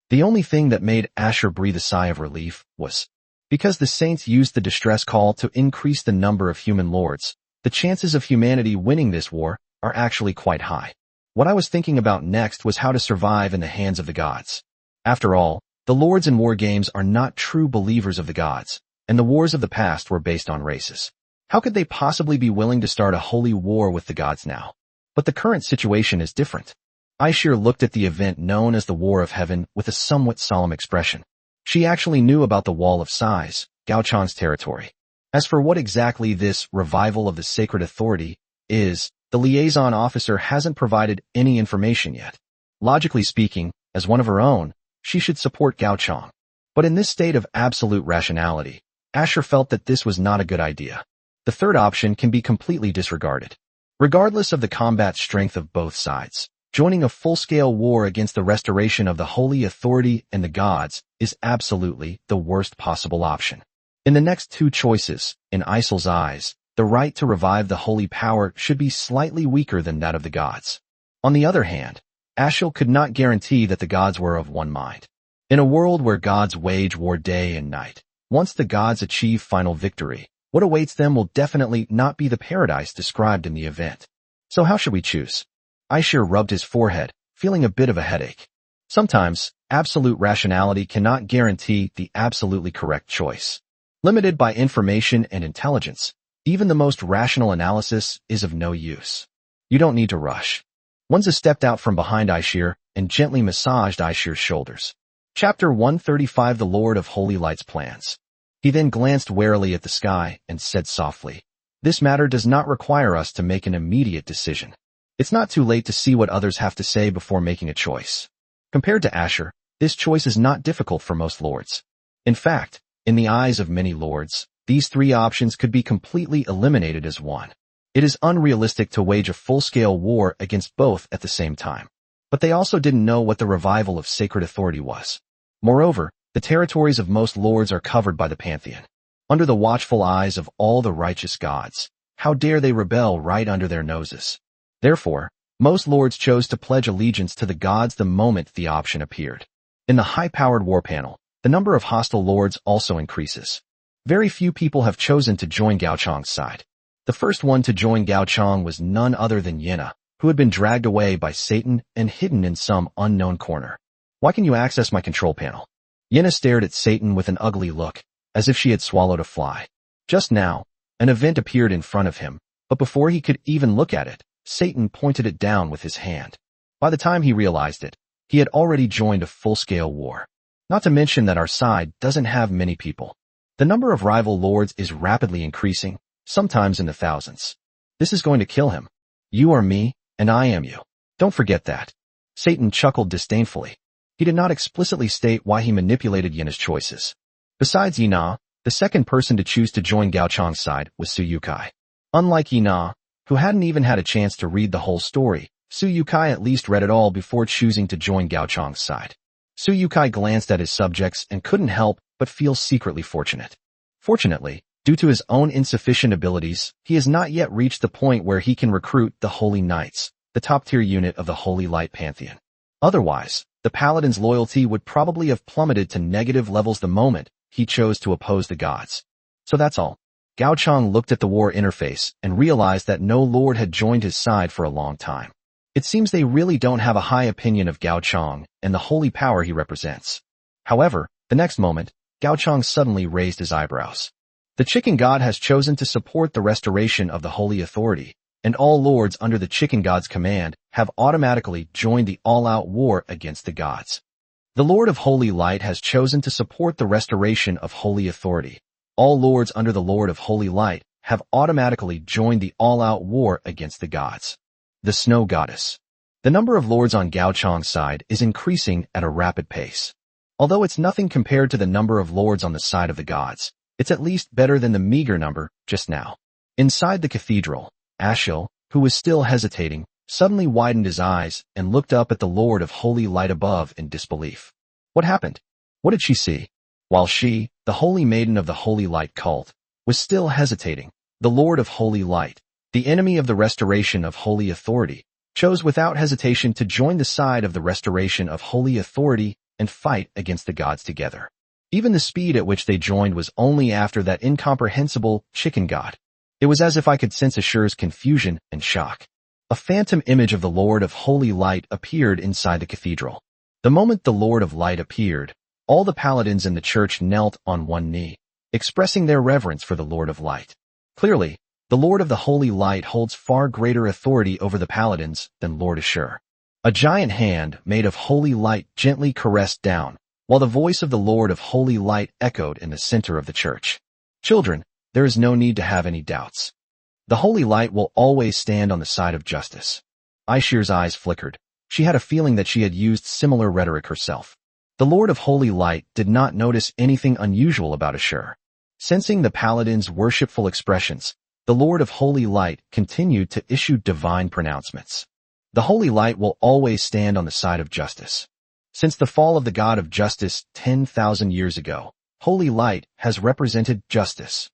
The only thing that made Asher breathe a sigh of relief was because the saints used the distress call to increase the number of human lords. The chances of humanity winning this war are actually quite high. What I was thinking about next was how to survive in the hands of the gods. After all, the lords in war games are not true believers of the gods. and the wars of the past were based on races. How could they possibly be willing to start a holy war with the gods now? But the current situation is different. Aishir looked at the event known as the War of Heaven with a somewhat solemn expression. She actually knew about the Wall of Sighs, Gao Chang's territory. As for what exactly this revival of the sacred authority is, the liaison officer hasn't provided any information yet. Logically speaking, as one of her own, she should support Gao Chang. But in this state of absolute rationality, Aishir felt that this was not a good idea. The third option can be completely disregarded. Regardless of the combat strength of both sides, joining a full-scale war against the restoration of the holy authority and the gods is absolutely the worst possible option. In the next two choices, in Isil's eyes, the right to revive the holy power should be slightly weaker than that of the gods. On the other hand, Aishil could not guarantee that the gods were of one mind. In a world where gods wage war day and night, once the gods achieve final victory, what awaits them will definitely not be the paradise described in the event. So how should we choose? Aishir rubbed his forehead, feeling a bit of a headache. Sometimes, absolute rationality cannot guarantee the absolutely correct choice. Limited by information and intelligence, even the most rational analysis is of no use. You don't need to rush. Wanza stepped out from behind Aishir and gently massaged Aishir's shoulders. Chapter 135 The Lord of Holy Light's Plans. He then glanced warily at the sky and said softly, "This matter does not require us to make an immediate decision. It's not too late to see what others have to say before making a choice." Compared to Aishir, this choice is not difficult for most lords. In fact, in the eyes of many lords, these three options could be completely eliminated as one. It is unrealistic to wage a full-scale war against both at the same time. But they also didn't know what the revival of sacred authority was. Moreover, the territories of most lords are covered by the pantheon. Under the watchful eyes of all the righteous gods, how dare they rebel right under their noses? Therefore, most lords chose to pledge allegiance to the gods the moment the option appeared. In the high-powered war panel, the number of hostile lords also increases. Very few people have chosen to join Gao Chang's side. The first one to join Gao Chang was none other than Yena, who had been dragged away by Satan and hidden in some unknown corner. "Why can you access my control panel?" Yena stared at Satan with an ugly look, as if she had swallowed a fly. Just now, an event appeared in front of him, but before he could even look at it, Satan pointed it down with his hand. By the time he realized it, he had already joined a full-scale war. Not to mention that our side doesn't have many people. The number of rival lords is rapidly increasing, sometimes in the thousands. This is going to kill him. You are me, and I am you. Don't forget that. Satan chuckled disdainfully. He did not explicitly state why he manipulated Yena's choices. Besides Yena, the second person to choose to join Gao Chang's side was Suyukai. Unlike Yena, who hadn't even had a chance to read the whole story, Suyukai at least read it all before choosing to join Gao Chang's side. Suyukai glanced at his subjects and couldn't help but feel secretly fortunate. Fortunately, due to his own insufficient abilities, he has not yet reached the point where he can recruit the Holy Knights, the top-tier unit of the Holy Light Pantheon. Otherwise, the Paladin's loyalty would probably have plummeted to negative levels the moment he chose to oppose the gods. So that's all. Gao Chang looked at the war interface and realized that no lord had joined his side for a long time. It seems they really don't have a high opinion of Gao Chang and the holy power he represents. However, the next moment, Gao Chang suddenly raised his eyebrows. The Chicken God has chosen to support the restoration of the holy authority, and all lords under the Chicken God's command have automatically joined the all-out war against the gods. The Lord of Holy Light has chosen to support the restoration of holy authority. All lords under the Lord of Holy Light have automatically joined the all-out war against the gods. The Snow Goddess. The number of lords on Gao Chang's side is increasing at a rapid pace. Although it's nothing compared to the number of lords on the side of the gods, it's at least better than the meager number just now. Inside the cathedral, Aishil, who was still hesitating, suddenly widened his eyes and looked up at the Lord of Holy Light above in disbelief. What happened? What did she see? While she, the Holy Maiden of the Holy Light cult, was still hesitating, the Lord of Holy Light, the enemy of the restoration of holy authority, chose without hesitation to join the side of the restoration of holy authority and fight against the gods together. Even the speed at which they joined was only after that incomprehensible chicken god. It was as if I could sense Ashur's confusion and shock. A phantom image of the Lord of Holy Light appeared inside the cathedral. The moment the Lord of Light appeared, all the paladins in the church knelt on one knee. expressing their reverence for the Lord of Light. Clearly, the Lord of the Holy Light holds far greater authority over the paladins than Lord Ashur. A giant hand made of holy light gently caressed down, while the voice of the Lord of Holy Light echoed in the center of the church. Children, there is no need to have any doubts. The Holy Light will always stand on the side of justice. Aishir's eyes flickered. She had a feeling that she had used similar rhetoric herself. The Lord of Holy Light did not notice anything unusual about Ashur. Sensing the paladin's worshipful expressions, the Lord of Holy Light continued to issue divine pronouncements. The Holy Light will always stand on the side of justice. Since the fall of the God of Justice 10,000 years ago, Holy Light has represented justice.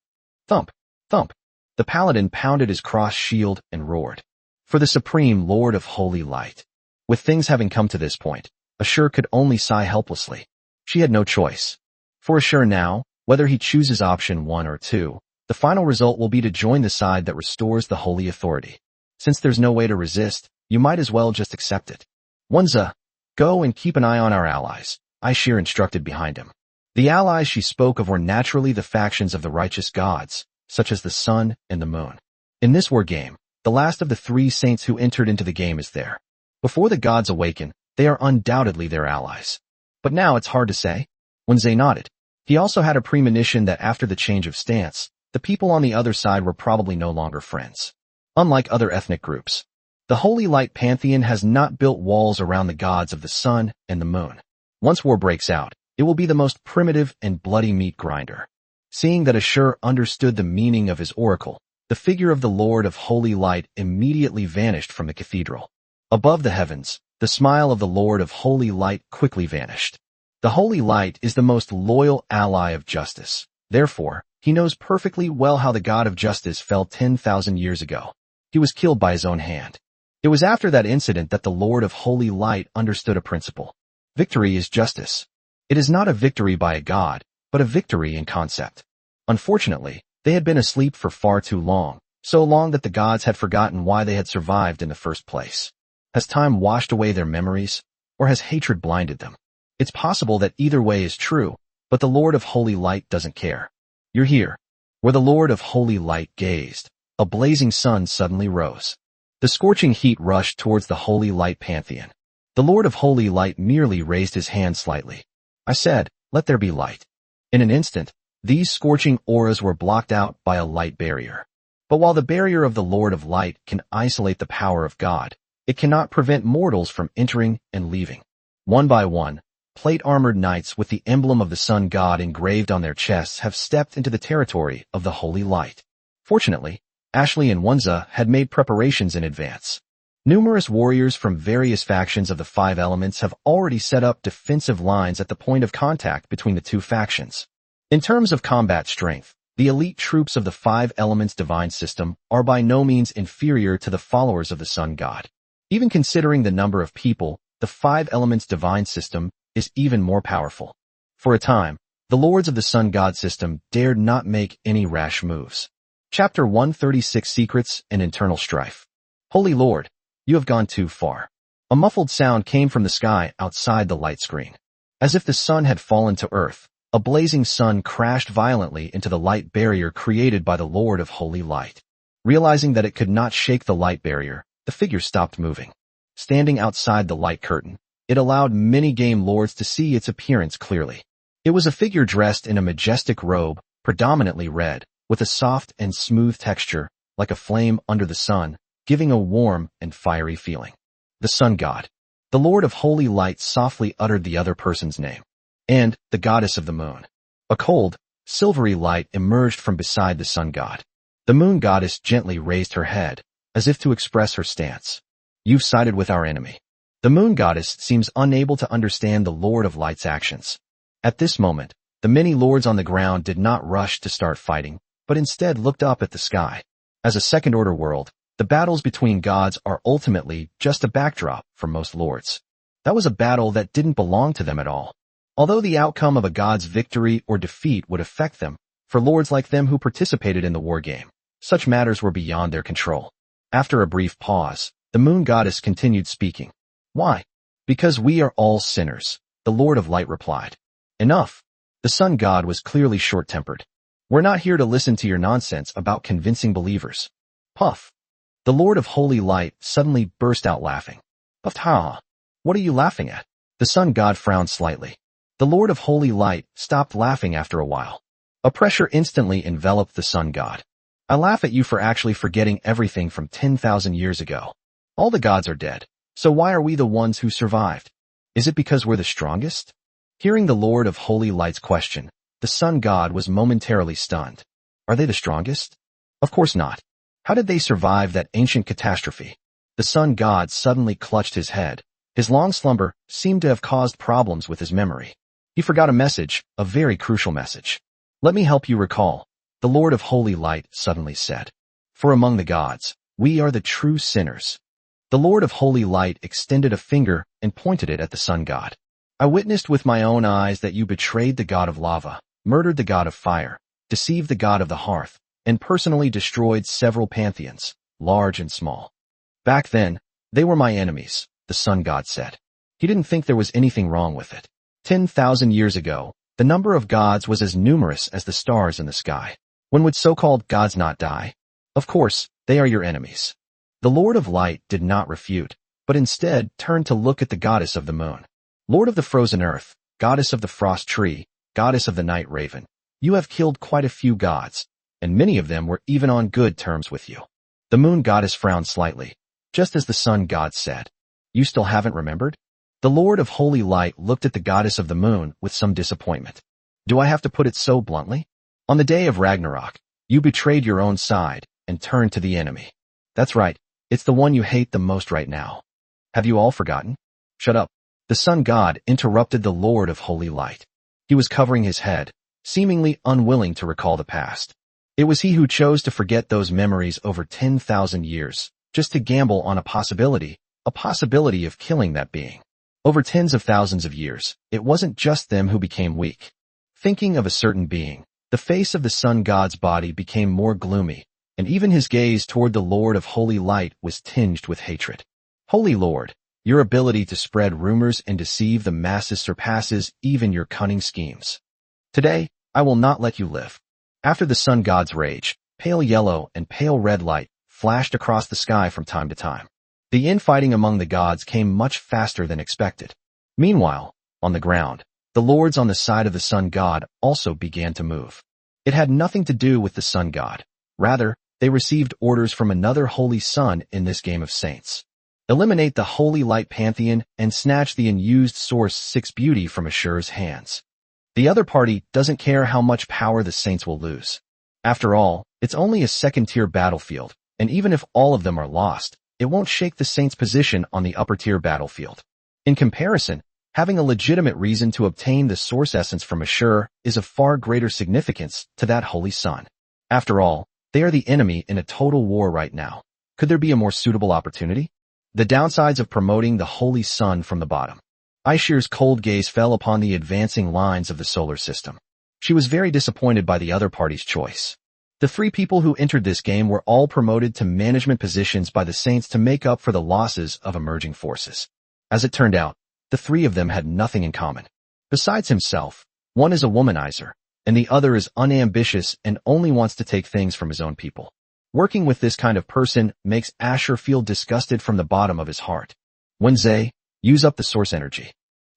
Thump, thump. The paladin pounded his cross shield and roared. For the Supreme Lord of Holy Light. With things having come to this point, Ashur could only sigh helplessly. She had no choice. For Ashur now, whether he chooses option 1 or 2, the final result will be to join the side that restores the holy authority. Since there's no way to resist, you might as well just accept it. Wanza, go and keep an eye on our allies, Aishir instructed behind him. The allies she spoke of were naturally the factions of the righteous gods, such as the sun and the moon. In this war game, the last of the 3 saints who entered into the game is there. Before the gods awaken, they are undoubtedly their allies. But now it's hard to say. Wanze nodded. He also had a premonition that after the change of stance, the people on the other side were probably no longer friends. Unlike other ethnic groups, the Holy Light Pantheon has not built walls around the gods of the sun and the moon. Once war breaks out, it will be the most primitive and bloody meat grinder. Seeing that Ashur understood the meaning of his oracle, the figure of the Lord of Holy Light immediately vanished from the cathedral. Above the heavens, the smile of the Lord of Holy Light quickly vanished. The Holy Light is the most loyal ally of justice. Therefore, he knows perfectly well how the God of Justice fell 10,000 years ago. He was killed by his own hand. It was after that incident that the Lord of Holy Light understood a principle. Victory is justice. It is not a victory by a god, but a victory in concept. Unfortunately, they had been asleep for far too long, so long that the gods had forgotten why they had survived in the first place. Has time washed away their memories, or has hatred blinded them? It's possible that either way is true, but the Lord of Holy Light doesn't care. You're here. Where the Lord of Holy Light gazed, a blazing sun suddenly rose. The scorching heat rushed towards the Holy Light Pantheon. The Lord of Holy Light merely raised his hand slightly. I said, let there be light. In an instant, these scorching auras were blocked out by a light barrier. But while the barrier of the Lord of Light can isolate the power of God, it cannot prevent mortals from entering and leaving. One by one, plate-armored knights with the emblem of the sun god engraved on their chests have stepped into the territory of the Holy Light. Fortunately, Ashley and Wanza had made preparations in advance. Numerous warriors from various factions of the 5 elements have already set up defensive lines at the point of contact between the 2 factions. In terms of combat strength, the elite troops of the 5 elements divine system are by no means inferior to the followers of the sun god. Even considering the number of people, the 5 elements divine system is even more powerful. For a time, the lords of the sun god system dared not make any rash moves. Chapter 136 Secrets and Internal Strife. Holy Lord, you have gone too far. A muffled sound came from the sky outside the light screen. As if the sun had fallen to earth, a blazing sun crashed violently into the light barrier created by the Lord of Holy Light. Realizing that it could not shake the light barrier, the figure stopped moving. Standing outside the light curtain, it allowed many game lords to see its appearance clearly. It was a figure dressed in a majestic robe, predominantly red, with a soft and smooth texture, like a flame under the sun, giving a warm and fiery feeling. The sun god. The Lord of Holy Light softly uttered the other person's name. And the goddess of the moon. A cold, silvery light emerged from beside the sun god. The moon goddess gently raised her head, as if to express her stance. You've sided with our enemy. The moon goddess seems unable to understand the Lord of Light's actions. At this moment, the many lords on the ground did not rush to start fighting, but instead looked up at the sky. As a second-order world, the battles between gods are ultimately just a backdrop for most lords. That was a battle that didn't belong to them at all. Although the outcome of a god's victory or defeat would affect them, for lords like them who participated in the war game, such matters were beyond their control. After a brief pause, the moon goddess continued speaking. Why? Because we are all sinners, the Lord of Light replied. Enough. The sun god was clearly short-tempered. We're not here to listen to your nonsense about convincing believers. Puff. The Lord of Holy Light suddenly burst out laughing. Puffed, ha! What are you laughing at? The sun god frowned slightly. The Lord of Holy Light stopped laughing after a while. A pressure instantly enveloped the sun god. I laugh at you for actually forgetting everything from 10,000 years ago. All the gods are dead, so why are we the ones who survived? Is it because we're the strongest? Hearing the Lord of Holy Light's question, the sun god was momentarily stunned. Are they the strongest? Of course not. How did they survive that ancient catastrophe? The sun god suddenly clutched his head. His long slumber seemed to have caused problems with his memory. He forgot a message, a very crucial message. Let me help you recall, the Lord of Holy Light suddenly said. For among the gods, we are the true sinners. The Lord of Holy Light extended a finger and pointed it at the sun god. I witnessed with my own eyes that you betrayed the god of lava, murdered the god of fire, deceived the god of the hearth, and personally destroyed several pantheons, large and small. Back then, they were my enemies, the sun god said. He didn't think there was anything wrong with it. 10,000 years ago, the number of gods was as numerous as the stars in the sky. When would so-called gods not die? Of course, they are your enemies. The Lord of Light did not refute, but instead turned to look at the goddess of the moon. Lord of the frozen earth, goddess of the frost tree, goddess of the night raven, you have killed quite a few gods, and many of them were even on good terms with you. The moon goddess frowned slightly, just as the sun god said. You still haven't remembered? The Lord of Holy Light looked at the goddess of the moon with some disappointment. Do I have to put it so bluntly? On the day of Ragnarok, you betrayed your own side and turned to the enemy. That's right, it's the one you hate the most right now. Have you all forgotten? Shut up. The sun god interrupted the Lord of Holy Light. He was covering his head, seemingly unwilling to recall the past. It was he who chose to forget those memories over 10,000 years, just to gamble on a possibility of killing that being. Over tens of thousands of years, it wasn't just them who became weak. Thinking of a certain being, the face of the sun god's body became more gloomy, and even his gaze toward the Lord of Holy Light was tinged with hatred. Holy Lord, your ability to spread rumors and deceive the masses surpasses even your cunning schemes. Today, I will not let you live. After the sun god's rage, pale yellow and pale red light flashed across the sky from time to time. The infighting among the gods came much faster than expected. Meanwhile, on the ground, the lords on the side of the sun god also began to move. It had nothing to do with the sun god. Rather, they received orders from another holy sun in this game of saints. Eliminate the holy light pantheon and snatch the unused Source 6 beauty from Ashur's hands. The other party doesn't care how much power the saints will lose. After all, it's only a second-tier battlefield, and even if all of them are lost, it won't shake the saints' position on the upper-tier battlefield. In comparison, having a legitimate reason to obtain the source essence from Ashur is of far greater significance to that holy sun. After all, they are the enemy in a total war right now. Could there be a more suitable opportunity? The downsides of promoting the holy sun from the bottom. Aishir's cold gaze fell upon the advancing lines of the solar system. She was very disappointed by the other party's choice. The three people who entered this game were all promoted to management positions by the saints to make up for the losses of emerging forces. As it turned out, the three of them had nothing in common. Besides himself, one is a womanizer, and the other is unambitious and only wants to take things from his own people. Working with this kind of person makes Ashur feel disgusted from the bottom of his heart. Wenze, use up the source energy.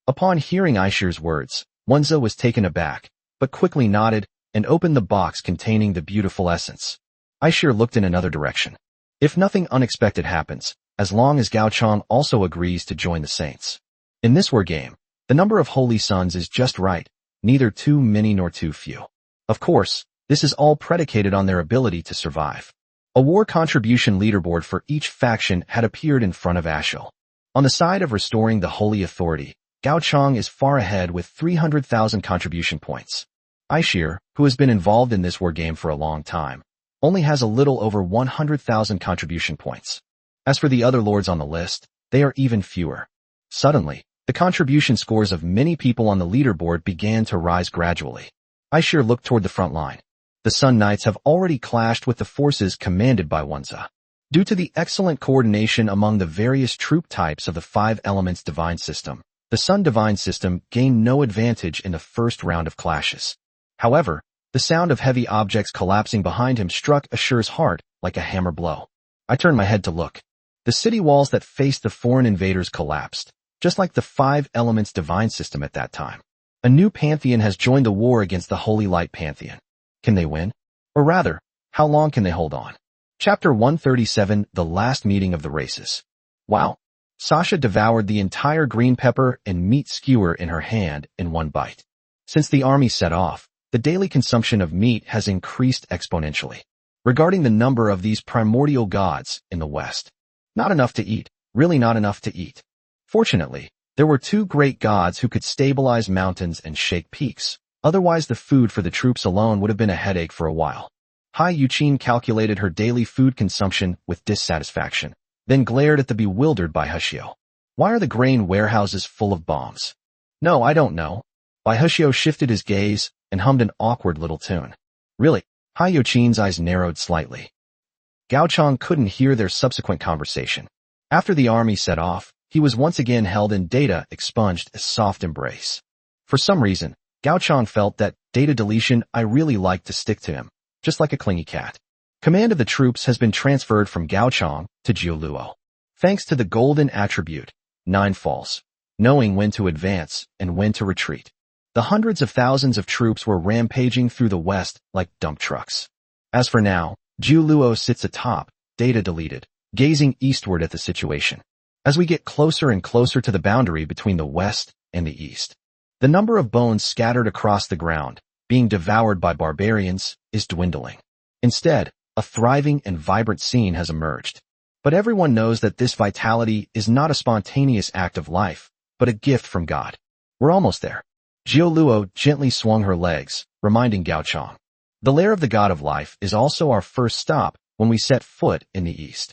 Upon hearing Aishir's words, Wenze was taken aback, but quickly nodded and opened the box containing the beautiful essence. Aishir looked in another direction. If nothing unexpected happens, as long as Gao Chang also agrees to join the saints. In this war game, the number of holy suns is just right, neither too many nor too few. Of course, this is all predicated on their ability to survive. A war contribution leaderboard for each faction had appeared in front of Ashil. On the side of restoring the holy authority, Gao Chang is far ahead with 300,000 contribution points. Aishir, who has been involved in this war game for a long time, only has a little over 100,000 contribution points. As for the other lords on the list, they are even fewer. Suddenly, the contribution scores of many people on the leaderboard began to rise gradually. Aishir looked toward the front line. The Sun Knights have already clashed with the forces commanded by Wenze. Due to the excellent coordination among the various troop types of the 5 elements divine system, the Sun divine system gained no advantage in the first round of clashes. However, The sound of heavy objects collapsing behind him struck Ashur's heart like a hammer blow. I turned my head to look. The city walls that faced the foreign invaders collapsed, just like the 5 elements divine system at that time. A new pantheon has joined the war against the Holy Light Pantheon. Can they win? Or rather, how long can they hold on? Chapter 137, The Last Meeting of the Races. Wow. Sasha devoured the entire green pepper and meat skewer in her hand in one bite. Since the army set off, the daily consumption of meat has increased exponentially. Regarding the number of these primordial gods in the West, not enough to eat, really not enough to eat. Fortunately, there were 2 great gods who could stabilize mountains and shake peaks. Otherwise, the food for the troops alone would have been a headache for a while. Hai Yuqin calculated her daily food consumption with dissatisfaction, then glared at the bewildered Baihushio. Why are the grain warehouses full of bombs? No, I don't know. Baihushio shifted his gaze and hummed an awkward little tune. Really? Hai Yuqin's eyes narrowed slightly. Gao Chang couldn't hear their subsequent conversation. After the army set off, he was once again held in Data expunged a soft embrace. For some reason, Gao Chang felt that data deletion I really liked to stick to him, just like a clingy cat. Command of the troops has been transferred from Gao Chang to Jiu Luo. Thanks to the golden attribute, 9 falls, knowing when to advance and when to retreat. The hundreds of thousands of troops were rampaging through the west like dump trucks. As for now, Jiu Luo sits atop, data deleted, gazing eastward at the situation. As we get closer and closer to the boundary between the west and the east, the number of bones scattered across the ground, being devoured by barbarians, is dwindling. Instead, a thriving and vibrant scene has emerged. But everyone knows that this vitality is not a spontaneous act of life, but a gift from God. We're almost there. Jiu Luo gently swung her legs, reminding Gao Chang. The lair of the God of Life is also our first stop when we set foot in the east.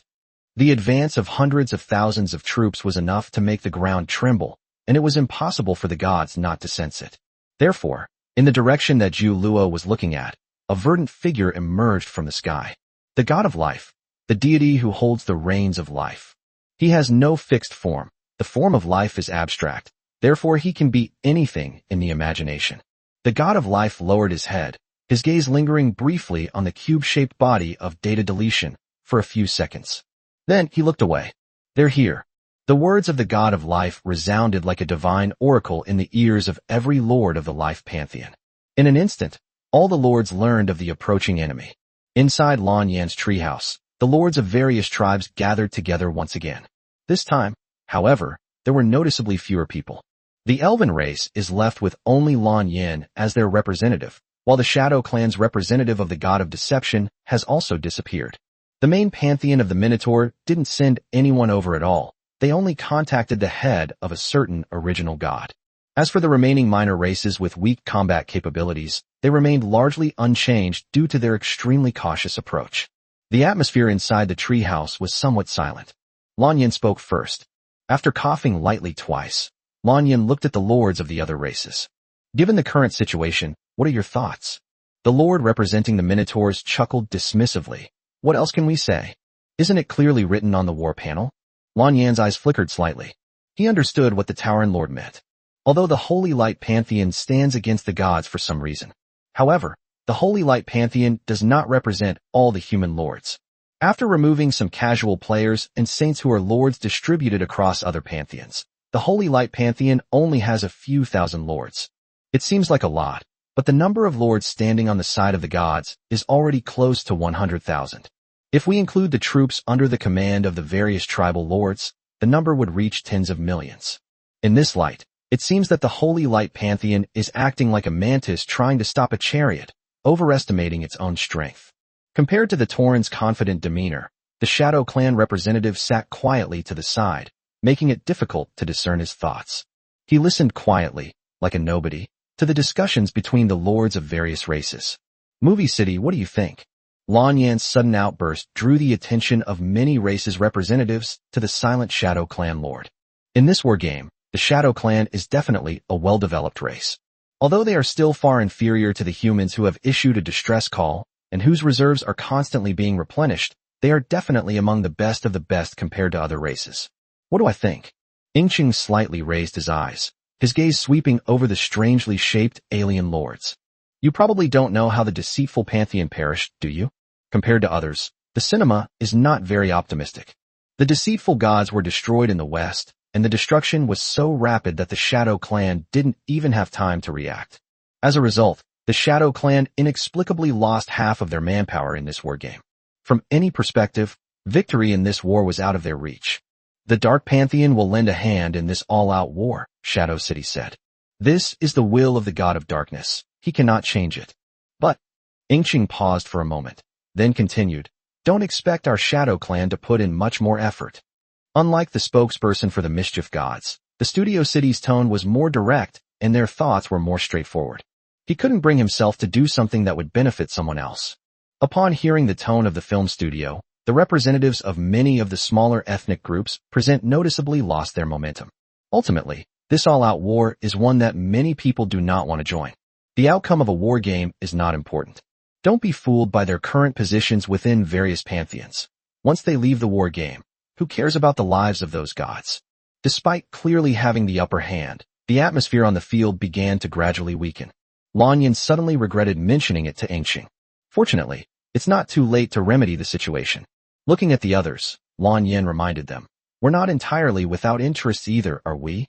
The advance of hundreds of thousands of troops was enough to make the ground tremble, and it was impossible for the gods not to sense it. Therefore, in the direction that Jiu Luo was looking at, a verdant figure emerged from the sky. The God of Life, the deity who holds the reins of life. He has no fixed form. The form of life is abstract. Therefore, he can be anything in the imagination. The God of Life lowered his head, his gaze lingering briefly on the cube-shaped body of data deletion for a few seconds. Then he looked away. They're here. The words of the God of Life resounded like a divine oracle in the ears of every lord of the Life Pantheon. In an instant, all the lords learned of the approaching enemy. Inside Lan Yan's treehouse, the lords of various tribes gathered together once again. This time, however, there were noticeably fewer people. The elven race is left with only Lan Yan as their representative, while the Shadow Clan's representative of the God of Deception has also disappeared. The main pantheon of the Minotaur didn't send anyone over at all. They only contacted the head of a certain original god. As for the remaining minor races with weak combat capabilities, they remained largely unchanged due to their extremely cautious approach. The atmosphere inside the treehouse was somewhat silent. Lan Yan spoke first. After coughing lightly twice, Lan Yan looked at the lords of the other races. Given the current situation, what are your thoughts? The lord representing the Minotaurs chuckled dismissively. What else can we say? Isn't it clearly written on the war panel? Lan Yan's eyes flickered slightly. He understood what the Tauren Lord meant. Although the Holy Light Pantheon stands against the gods for some reason. However, the Holy Light Pantheon does not represent all the human lords. After removing some casual players and saints who are lords distributed across other pantheons, the Holy Light Pantheon only has a few thousand lords. It seems like a lot, but the number of lords standing on the side of the gods is already close to 100,000. If we include the troops under the command of the various tribal lords, the number would reach tens of millions. In this light, it seems that the Holy Light Pantheon is acting like a mantis trying to stop a chariot, overestimating its own strength. Compared to the Tauren's confident demeanor, the Shadow Clan representative sat quietly to the side, making it difficult to discern his thoughts. He listened quietly, like a nobody, to the discussions between the lords of various races. Movie City, what do you think? Lan Yan's sudden outburst drew the attention of many races' representatives to the silent Shadow Clan lord. In this war game, the Shadow Clan is definitely a well-developed race. Although they are still far inferior to the humans who have issued a distress call and whose reserves are constantly being replenished, they are definitely among the best of the best compared to other races. What do I think? Ingqing slightly raised his eyes, his gaze sweeping over the strangely shaped alien lords. You probably don't know how the deceitful pantheon perished, do you? Compared to others, the cinema is not very optimistic. The deceitful gods were destroyed in the west, and the destruction was so rapid that the Shadow Clan didn't even have time to react. As a result, the Shadow Clan inexplicably lost half of their manpower in this war game. From any perspective, victory in this war was out of their reach. The Dark Pantheon will lend a hand in this all-out war, Shadow City said. This is the will of the God of Darkness. He cannot change it. But, Ingqing paused for a moment, then continued, don't expect our Shadow Clan to put in much more effort. Unlike the spokesperson for the Mischief Gods, the Studio City's tone was more direct and their thoughts were more straightforward. He couldn't bring himself to do something that would benefit someone else. Upon hearing the tone of the film studio, the representatives of many of the smaller ethnic groups present noticeably lost their momentum. Ultimately, this all-out war is one that many people do not want to join. The outcome of a war game is not important. Don't be fooled by their current positions within various pantheons. Once they leave the war game, who cares about the lives of those gods? Despite clearly having the upper hand, the atmosphere on the field began to gradually weaken. Lanyan suddenly regretted mentioning it to Ingqing. Fortunately, it's not too late to remedy the situation. Looking at the others, Lanyan reminded them, we're not entirely without interests either, are we?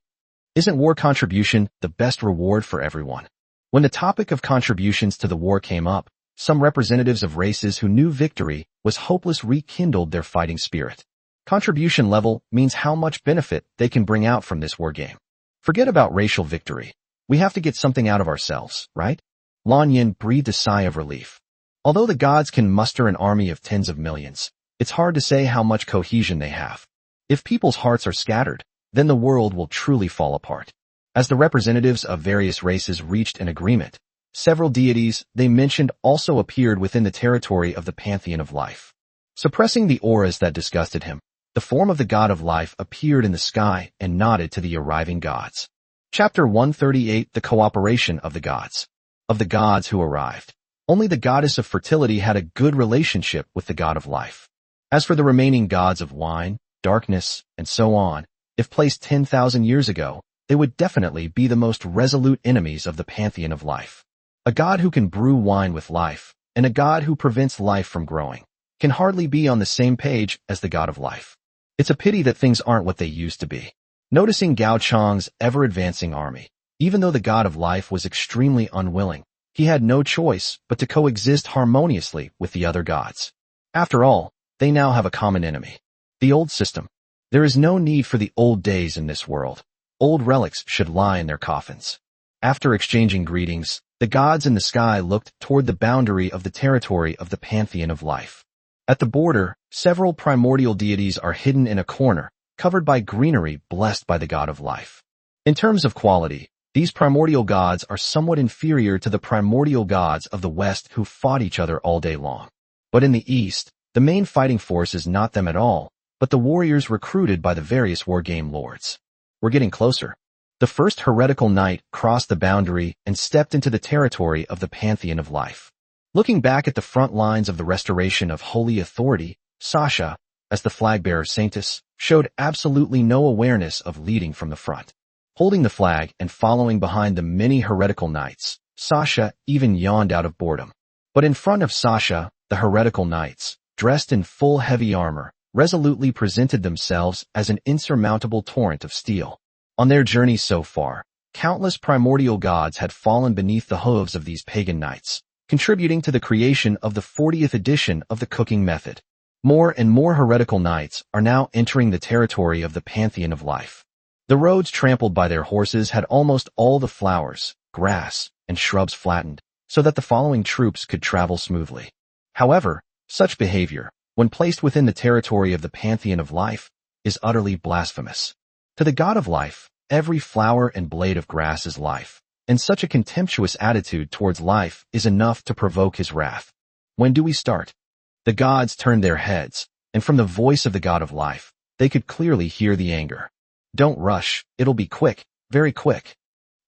Isn't war contribution the best reward for everyone? When the topic of contributions to the war came up, some representatives of races who knew victory was hopeless rekindled their fighting spirit. Contribution level means how much benefit they can bring out from this war game. Forget about racial victory. We have to get something out of ourselves, right? Lanyan breathed a sigh of relief. Although the gods can muster an army of tens of millions, it's hard to say how much cohesion they have. If people's hearts are scattered, then the world will truly fall apart. As the representatives of various races reached an agreement, several deities they mentioned also appeared within the territory of the Pantheon of Life. Suppressing the auras that disgusted him, the form of the God of Life appeared in the sky and nodded to the arriving gods. Chapter 138 The Cooperation of the Gods. Of the gods who arrived, only the goddess of fertility had a good relationship with the God of Life. As for the remaining gods of wine, darkness, and so on, if placed 10,000 years ago, they would definitely be the most resolute enemies of the Pantheon of Life. A god who can brew wine with life, and a god who prevents life from growing, can hardly be on the same page as the God of Life. It's a pity that things aren't what they used to be. Noticing Gao Chang's ever-advancing army, even though the God of Life was extremely unwilling, he had no choice but to coexist harmoniously with the other gods. After all, they now have a common enemy. The old system. There is no need for the old days in this world. Old relics should lie in their coffins. After exchanging greetings, the gods in the sky looked toward the boundary of the territory of the Pantheon of Life. At the border, several primordial deities are hidden in a corner, covered by greenery blessed by the God of Life. In terms of quality, these primordial gods are somewhat inferior to the primordial gods of the West who fought each other all day long. But in the East, the main fighting force is not them at all, but the warriors recruited by the various wargame lords. We're getting closer. The first heretical knight crossed the boundary and stepped into the territory of the Pantheon of Life. Looking back at the front lines of the restoration of holy authority, Sasha, as the flag-bearer saintess, showed absolutely no awareness of leading from the front. Holding the flag and following behind the many heretical knights, Sasha even yawned out of boredom. But in front of Sasha, the heretical knights, dressed in full heavy armor, resolutely presented themselves as an insurmountable torrent of steel. On their journey so far, countless primordial gods had fallen beneath the hooves of these pagan knights, contributing to the creation of the 40th edition of the cooking method. More and more heretical knights are now entering the territory of the Pantheon of Life. The roads trampled by their horses had almost all the flowers, grass, and shrubs flattened, so that the following troops could travel smoothly. However, such behavior, when placed within the territory of the Pantheon of Life, is utterly blasphemous. To the God of Life, every flower and blade of grass is life, and such a contemptuous attitude towards life is enough to provoke his wrath. When do we start? The gods turned their heads, and from the voice of the God of Life, they could clearly hear the anger. Don't rush, it'll be quick, very quick.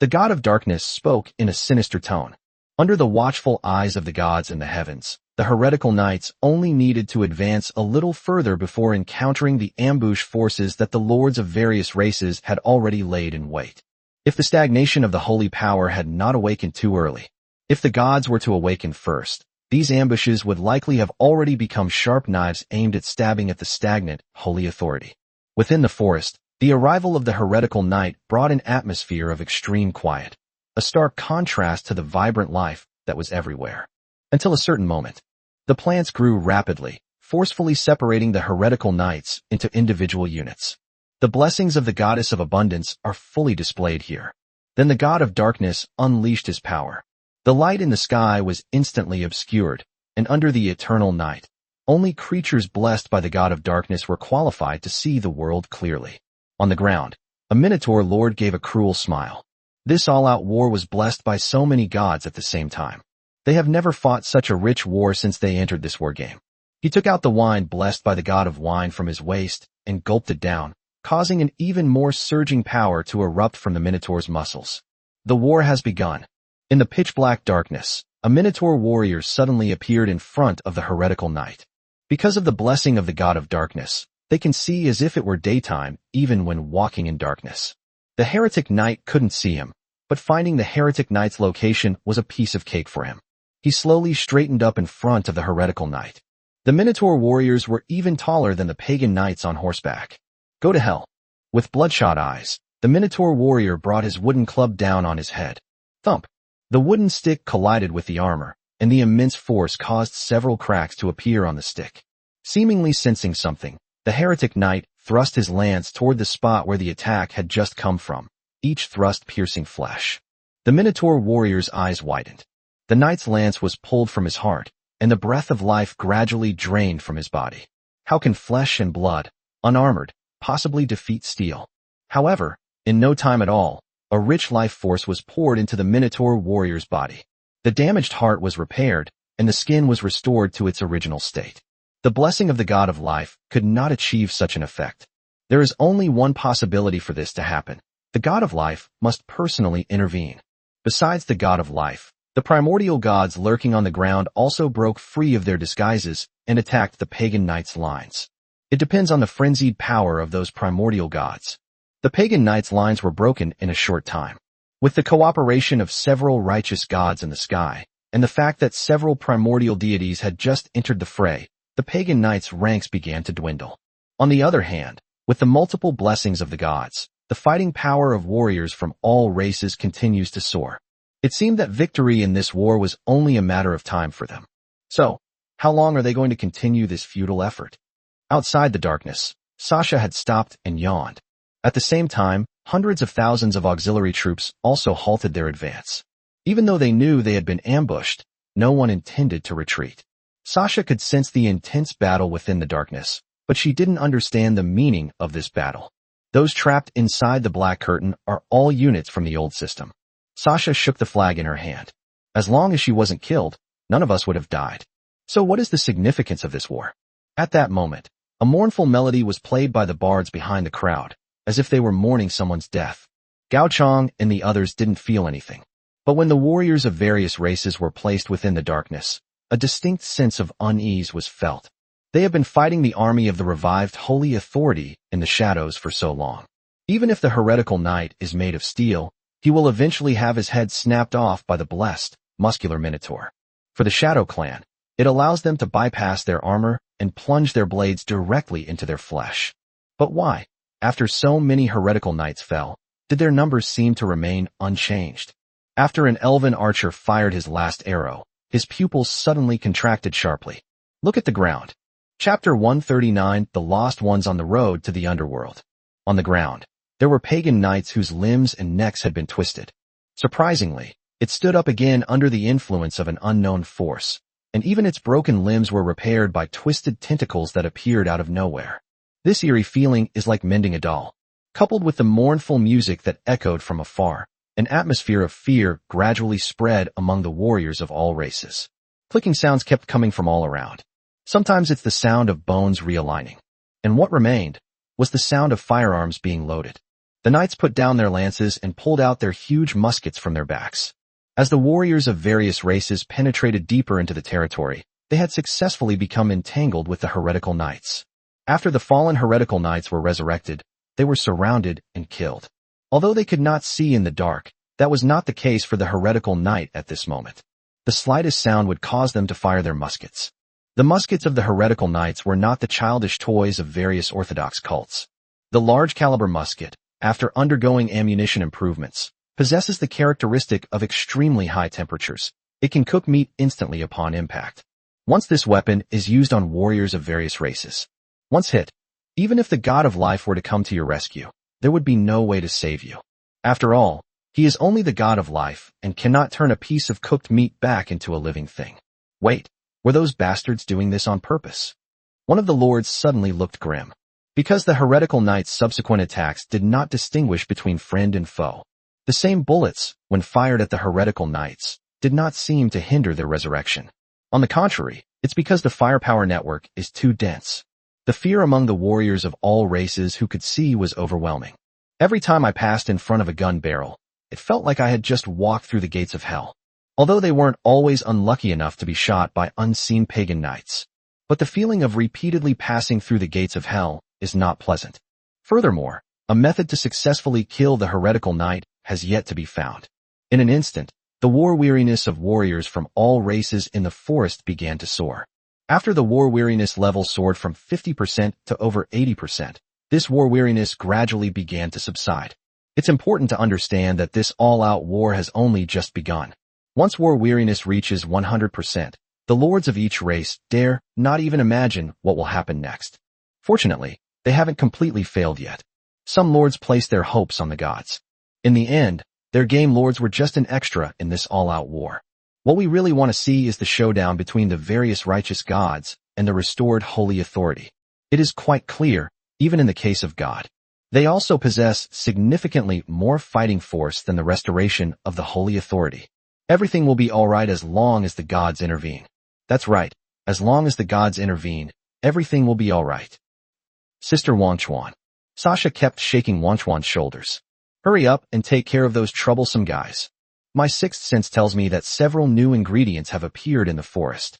The God of Darkness spoke in a sinister tone. Under the watchful eyes of the gods in the heavens, the heretical knights only needed to advance a little further before encountering the ambush forces that the lords of various races had already laid in wait. If the stagnation of the holy power had not awakened too early, If the gods were to awaken first, these ambushes would likely have already become sharp knives aimed at stabbing at the stagnant, holy authority. Within the forest, the arrival of the heretical night brought an atmosphere of extreme quiet, a stark contrast to the vibrant life that was everywhere. Until a certain moment, the plants grew rapidly, forcefully separating the heretical knights into individual units. The blessings of the goddess of abundance are fully displayed here. Then the god of darkness unleashed his power. The light in the sky was instantly obscured, and under the eternal night, only creatures blessed by the god of darkness were qualified to see the world clearly. On the ground, a Minotaur lord gave a cruel smile. This all-out war was blessed by so many gods at the same time. They have never fought such a rich war since they entered this war game. He took out the wine blessed by the god of wine from his waist and gulped it down, causing an even more surging power to erupt from the Minotaur's muscles. The war has begun. In the pitch-black darkness, a Minotaur warrior suddenly appeared in front of the heretical knight. Because of the blessing of the god of darkness, they can see as if it were daytime, even when walking in darkness. The heretic knight couldn't see him, but finding the heretic knight's location was a piece of cake for him. He slowly straightened up in front of the heretical knight. The Minotaur warriors were even taller than the pagan knights on horseback. Go to hell. With bloodshot eyes, the Minotaur warrior brought his wooden club down on his head. Thump. The wooden stick collided with the armor, and the immense force caused several cracks to appear on the stick. Seemingly sensing something, the heretic knight thrust his lance toward the spot where the attack had just come from, each thrust piercing flesh. The Minotaur warrior's eyes widened. The knight's lance was pulled from his heart, and the breath of life gradually drained from his body. How can flesh and blood, unarmored, possibly defeat steel? However, in no time at all, a rich life force was poured into the Minotaur warrior's body. The damaged heart was repaired, and the skin was restored to its original state. The blessing of the god of life could not achieve such an effect. There is only one possibility for this to happen. The god of life must personally intervene. Besides the god of life, the primordial gods lurking on the ground also broke free of their disguises and attacked the pagan knight's lines. It depends on the frenzied power of those primordial gods. The pagan knight's lines were broken in a short time. With the cooperation of several righteous gods in the sky, and the fact that several primordial deities had just entered the fray, the pagan knight's ranks began to dwindle. On the other hand, with the multiple blessings of the gods, the fighting power of warriors from all races continues to soar. It seemed that victory in this war was only a matter of time for them. So, how long are they going to continue this futile effort? Outside the darkness, Sasha had stopped and yawned. At the same time, hundreds of thousands of auxiliary troops also halted their advance. Even though they knew they had been ambushed, no one intended to retreat. Sasha could sense the intense battle within the darkness, but she didn't understand the meaning of this battle. Those trapped inside the black curtain are all units from the old system. Sasha shook the flag in her hand. As long as she wasn't killed, none of us would have died. So what is the significance of this war? At that moment, a mournful melody was played by the bards behind the crowd, as if they were mourning someone's death. Gao Chong and the others didn't feel anything. But when the warriors of various races were placed within the darkness, a distinct sense of unease was felt. They have been fighting the army of the revived holy authority in the shadows for so long. Even if the heretical knight is made of steel, he will eventually have his head snapped off by the blessed, muscular Minotaur. For the Shadow Clan, it allows them to bypass their armor and plunge their blades directly into their flesh. But why? After so many heretical knights fell, did their numbers seem to remain unchanged? After an elven archer fired his last arrow, his pupils suddenly contracted sharply. Look at the ground. Chapter 139, The Lost Ones on the Road to the Underworld. On the ground, there were pagan knights whose limbs and necks had been twisted. Surprisingly, it stood up again under the influence of an unknown force, and even its broken limbs were repaired by twisted tentacles that appeared out of nowhere. This eerie feeling is like mending a doll. Coupled with the mournful music that echoed from afar, an atmosphere of fear gradually spread among the warriors of all races. Clicking sounds kept coming from all around. Sometimes it's the sound of bones realigning. And what remained was the sound of firearms being loaded. The knights put down their lances and pulled out their huge muskets from their backs. As the warriors of various races penetrated deeper into the territory, they had successfully become entangled with the heretical knights. After the fallen heretical knights were resurrected, they were surrounded and killed. Although they could not see in the dark, that was not the case for the heretical knight at this moment. The slightest sound would cause them to fire their muskets. The muskets of the heretical knights were not the childish toys of various orthodox cults. The large-caliber musket, after undergoing ammunition improvements, possesses the characteristic of extremely high temperatures. It can cook meat instantly upon impact. Once this weapon is used on warriors of various races. Once hit, even if the god of life were to come to your rescue, there would be no way to save you. After all, he is only the god of life and cannot turn a piece of cooked meat back into a living thing. Wait, were those bastards doing this on purpose? One of the lords suddenly looked grim. Because the heretical knight's subsequent attacks did not distinguish between friend and foe. The same bullets, when fired at the heretical knights, did not seem to hinder their resurrection. On the contrary, it's because the firepower network is too dense. The fear among the warriors of all races who could see was overwhelming. Every time I passed in front of a gun barrel, it felt like I had just walked through the gates of hell. Although they weren't always unlucky enough to be shot by unseen pagan knights. But the feeling of repeatedly passing through the gates of hell is not pleasant. Furthermore, a method to successfully kill the heretical knight has yet to be found. In an instant, the war weariness of warriors from all races in the forest began to soar. After the war weariness level soared from 50% to over 80%, this war weariness gradually began to subside. It's important to understand that this all-out war has only just begun. Once war weariness reaches 100%, the lords of each race dare not even imagine what will happen next. Fortunately, they haven't completely failed yet. Some lords placed their hopes on the gods. In the end, their game lords were just an extra in this all-out war. What we really want to see is the showdown between the various righteous gods and the restored holy authority. It is quite clear, even in the case of God. They also possess significantly more fighting force than the restoration of the holy authority. Everything will be alright as long as the gods intervene. That's right, as long as the gods intervene, everything will be alright. Sister Wanchuan. Sasha kept shaking Wanchuan's shoulders. Hurry up and take care of those troublesome guys. My sixth sense tells me that several new ingredients have appeared in the forest.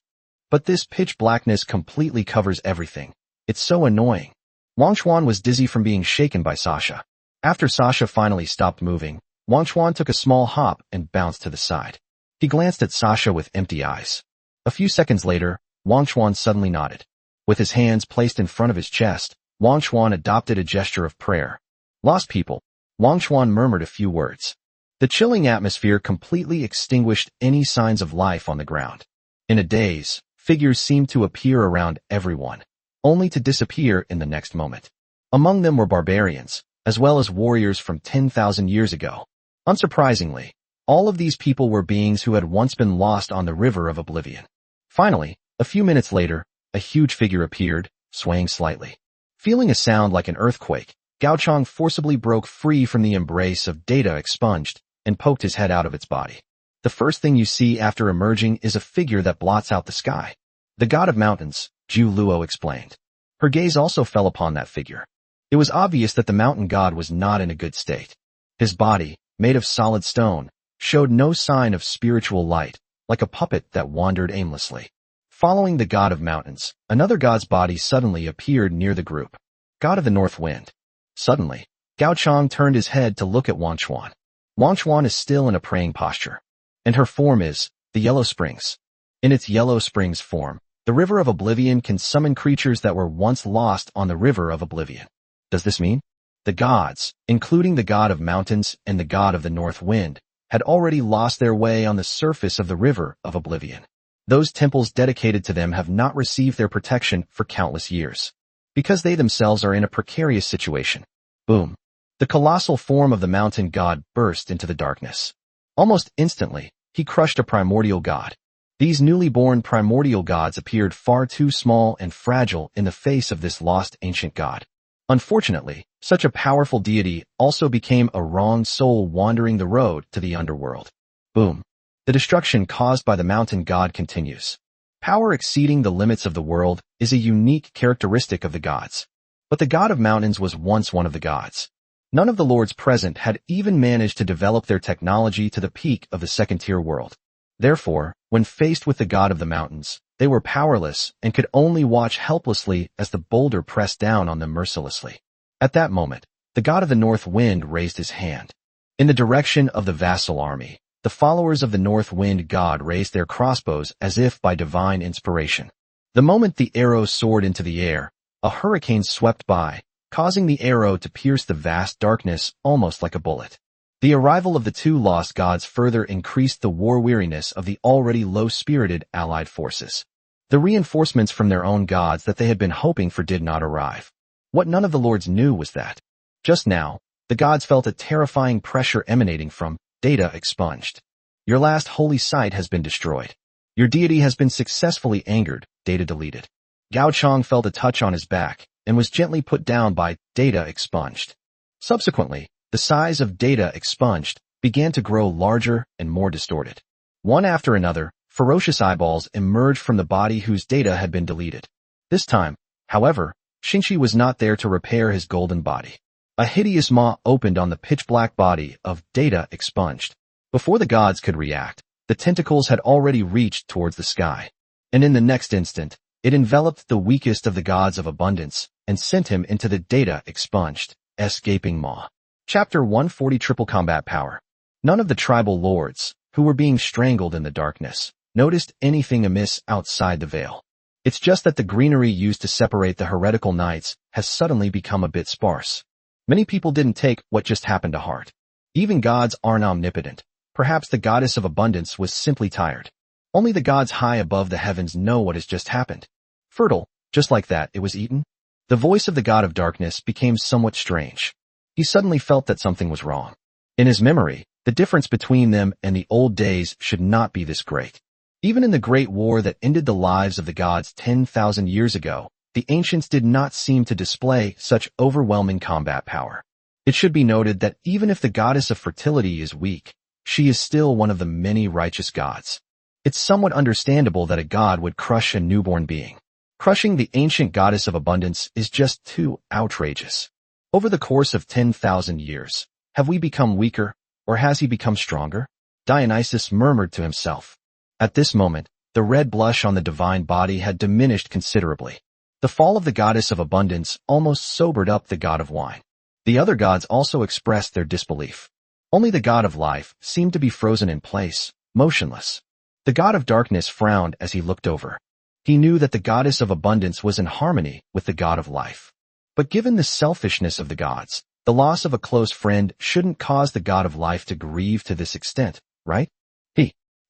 But this pitch blackness completely covers everything. It's so annoying. Wanchuan was dizzy from being shaken by Sasha. After Sasha finally stopped moving, Wanchuan took a small hop and bounced to the side. He glanced at Sasha with empty eyes. A few seconds later, Wanchuan suddenly nodded. With his hands placed in front of his chest, Wanchuan adopted a gesture of prayer. Lost people. Wanchuan murmured a few words. The chilling atmosphere completely extinguished any signs of life on the ground. In a daze, figures seemed to appear around everyone, only to disappear in the next moment. Among them were barbarians, as well as warriors from 10,000 years ago. Unsurprisingly, all of these people were beings who had once been lost on the river of oblivion. Finally, a few minutes later, a huge figure appeared, swaying slightly. Feeling a sound like an earthquake, Gaochang forcibly broke free from the embrace of Data Expunged and poked his head out of its body. The first thing you see after emerging is a figure that blots out the sky. The god of mountains, Ju Luo explained. Her gaze also fell upon that figure. It was obvious that the mountain god was not in a good state. His body, made of solid stone, showed no sign of spiritual light, like a puppet that wandered aimlessly. Following the god of mountains, another god's body suddenly appeared near the group. God of the north wind. Suddenly, Gaochang turned his head to look at Wanchuan. Wanchuan is still in a praying posture. And her form is the Yellow Springs. In its Yellow Springs form, the River of Oblivion can summon creatures that were once lost on the River of Oblivion. Does this mean? The gods, including the god of mountains and the god of the north wind, had already lost their way on the surface of the River of Oblivion. Those temples dedicated to them have not received their protection for countless years. Because they themselves are in a precarious situation. Boom. The colossal form of the mountain god burst into the darkness. Almost instantly, he crushed a primordial god. These newly born primordial gods appeared far too small and fragile in the face of this lost ancient god. Unfortunately, such a powerful deity also became a wronged soul wandering the road to the underworld. Boom. The destruction caused by the mountain god continues. Power exceeding the limits of the world is a unique characteristic of the gods. But the god of mountains was once one of the gods. None of the lords present had even managed to develop their technology to the peak of the second-tier world. Therefore, when faced with the god of the mountains, they were powerless and could only watch helplessly as the boulder pressed down on them mercilessly. At that moment, the god of the north wind raised his hand. In the direction of the vassal army, The followers of the North Wind god raised their crossbows as if by divine inspiration. The moment the arrow soared into the air, a hurricane swept by, causing the arrow to pierce the vast darkness almost like a bullet. The arrival of the two lost gods further increased the war weariness of the already low-spirited allied forces. The reinforcements from their own gods that they had been hoping for did not arrive. What none of the lords knew was that, just now, the gods felt a terrifying pressure emanating from data expunged. Your last holy site has been destroyed. Your deity has been successfully angered, data deleted. Gao Chong felt a touch on his back and was gently put down by data expunged. Subsequently, the size of data expunged began to grow larger and more distorted. One after another, ferocious eyeballs emerged from the body whose data had been deleted. This time, however, Xingqi was not there to repair his golden body. A hideous maw opened on the pitch-black body of data expunged. Before the gods could react, the tentacles had already reached towards the sky. And in the next instant, it enveloped the weakest of the gods of abundance and sent him into the data expunged, escaping maw. Chapter 140 Triple Combat Power. None of the tribal lords, who were being strangled in the darkness, noticed anything amiss outside the veil. It's just that the greenery used to separate the heretical knights has suddenly become a bit sparse. Many people didn't take what just happened to heart. Even gods aren't omnipotent. Perhaps the goddess of abundance was simply tired. Only the gods high above the heavens know what has just happened. Fertile, just like that, it was eaten. The voice of the god of darkness became somewhat strange. He suddenly felt that something was wrong. In his memory, the difference between them and the old days should not be this great. Even in the great war that ended the lives of the gods 10,000 years ago, the ancients did not seem to display such overwhelming combat power. It should be noted that even if the goddess of fertility is weak, she is still one of the many righteous gods. It's somewhat understandable that a god would crush a newborn being. Crushing the ancient goddess of abundance is just too outrageous. Over the course of 10,000 years, have we become weaker, or has he become stronger? Dionysus murmured to himself. At this moment, the red blush on the divine body had diminished considerably. The fall of the goddess of abundance almost sobered up the god of wine. The other gods also expressed their disbelief. Only the god of life seemed to be frozen in place, motionless. The god of darkness frowned as he looked over. He knew that the goddess of abundance was in harmony with the god of life. But given the selfishness of the gods, the loss of a close friend shouldn't cause the god of life to grieve to this extent, right?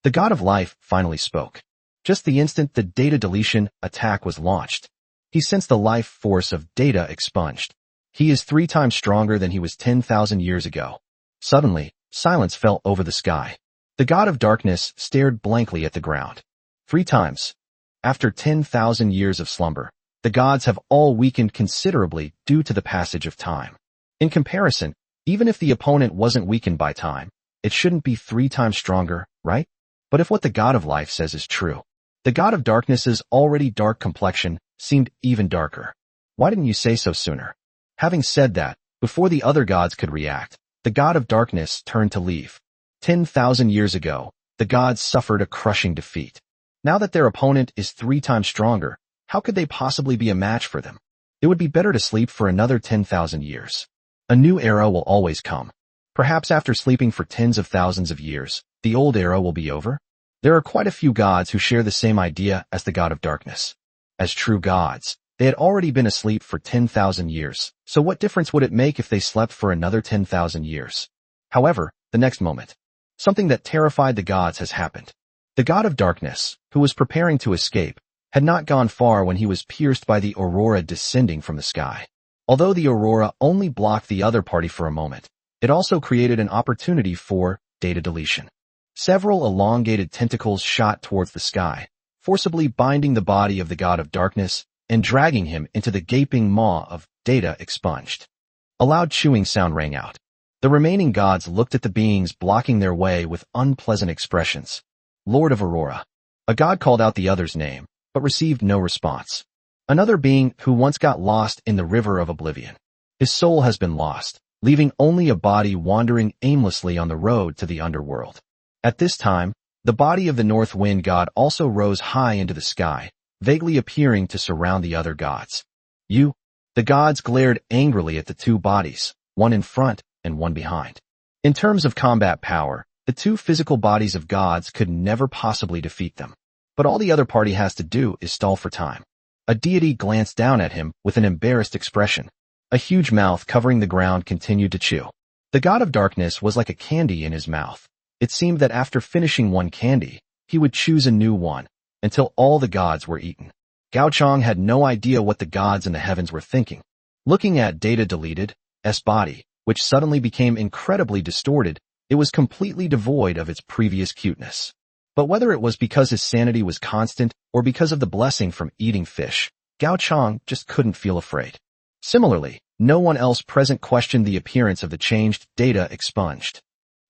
The god of life, finally spoke. Just the instant the data deletion attack was launched, he sensed the life force of data expunged. He is 3 times stronger than he was 10,000 years ago. Suddenly, silence fell over the sky. The god of darkness stared blankly at the ground. 3 times. After 10,000 years of slumber, the gods have all weakened considerably due to the passage of time. In comparison, even if the opponent wasn't weakened by time, it shouldn't be 3 times stronger, right? But if what the god of life says is true, the god of darkness's already dark complexion seemed even darker. Why didn't you say so sooner? Having said that, before the other gods could react, the god of darkness turned to leave. 10,000 years ago, the gods suffered a crushing defeat. Now that their opponent is 3 times stronger, how could they possibly be a match for them? It would be better to sleep for another 10,000 years. A new era will always come. Perhaps after sleeping for tens of thousands of years, the old era will be over. There are quite a few gods who share the same idea as the god of darkness. As true gods, they had already been asleep for 10,000 years, so what difference would it make if they slept for another 10,000 years? However, the next moment, something that terrified the gods has happened. The god of darkness, who was preparing to escape, had not gone far when he was pierced by the aurora descending from the sky. Although the aurora only blocked the other party for a moment, it also created an opportunity for data deletion. Several elongated tentacles shot towards the sky, forcibly binding the body of the god of darkness and dragging him into the gaping maw of data expunged. A loud chewing sound rang out. The remaining gods looked at the beings blocking their way with unpleasant expressions. Lord of Aurora. A god called out the other's name, but received no response. Another being who once got lost in the river of oblivion. His soul has been lost, leaving only a body wandering aimlessly on the road to the underworld. At this time, the body of the North Wind god also rose high into the sky, vaguely appearing to surround the other gods. The gods glared angrily at the two bodies, one in front and one behind. In terms of combat power, The two physical bodies of gods could never possibly defeat them. But all the other party has to do is stall for time. A deity glanced down at him with an embarrassed expression. A huge mouth covering the ground continued to chew. The god of darkness was like a candy in his mouth. It seemed that after finishing one candy, he would choose a new one, until all the gods were eaten. Gao Chang had no idea what the gods in the heavens were thinking. Looking at Data Deleted, S body, which suddenly became incredibly distorted, it was completely devoid of its previous cuteness. But whether it was because his sanity was constant or because of the blessing from eating fish, Gao Chang just couldn't feel afraid. Similarly, no one else present questioned the appearance of the changed Data Expunged.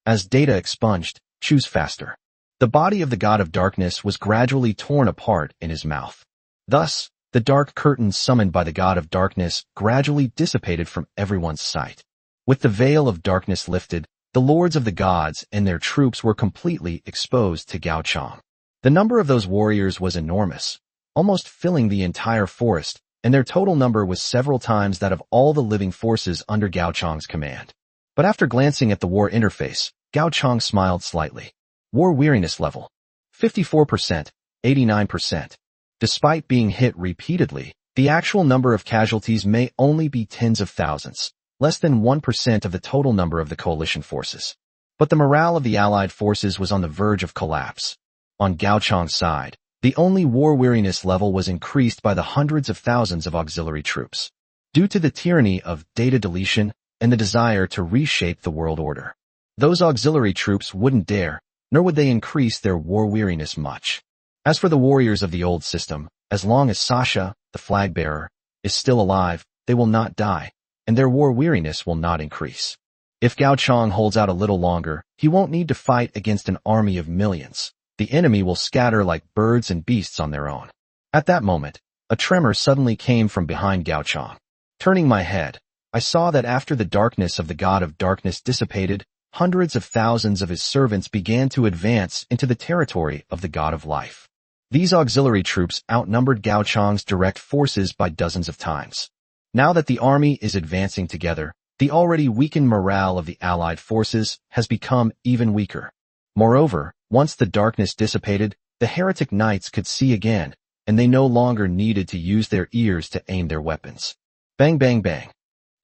As Data Expunged, choose faster. The body of the god of darkness was gradually torn apart in his mouth. Thus, the dark curtains summoned by the god of darkness gradually dissipated from everyone's sight. With the veil of darkness lifted, the lords of the gods and their troops were completely exposed to Gao Chang. The number of those warriors was enormous, almost filling the entire forest, and their total number was several times that of all the living forces under Gao Chang's command. But after glancing at the war interface, Gao Chang smiled slightly. War weariness level: 54%, 89%. Despite being hit repeatedly, the actual number of casualties may only be tens of thousands, less than 1% of the total number of the coalition forces. But the morale of the allied forces was on the verge of collapse. On Gao Chang's side, the only war weariness level was increased by the hundreds of thousands of auxiliary troops. Due to the tyranny of data deletion and the desire to reshape the world order, those auxiliary troops wouldn't dare, nor would they increase their war weariness much. As for the warriors of the old system, as long as Sasha, the flag bearer, is still alive, they will not die, and their war weariness will not increase. If Gao Chang holds out a little longer, he won't need to fight against an army of millions. The enemy will scatter like birds and beasts on their own. At that moment, a tremor suddenly came from behind Gao Chang. Turning my head, I saw that after the darkness of the god of darkness dissipated, hundreds of thousands of his servants began to advance into the territory of the god of life. These auxiliary troops outnumbered Gao Chang's direct forces by dozens of times. Now that the army is advancing together, the already weakened morale of the allied forces has become even weaker. Moreover, once the darkness dissipated, the heretic knights could see again, and they no longer needed to use their ears to aim their weapons. Bang bang bang.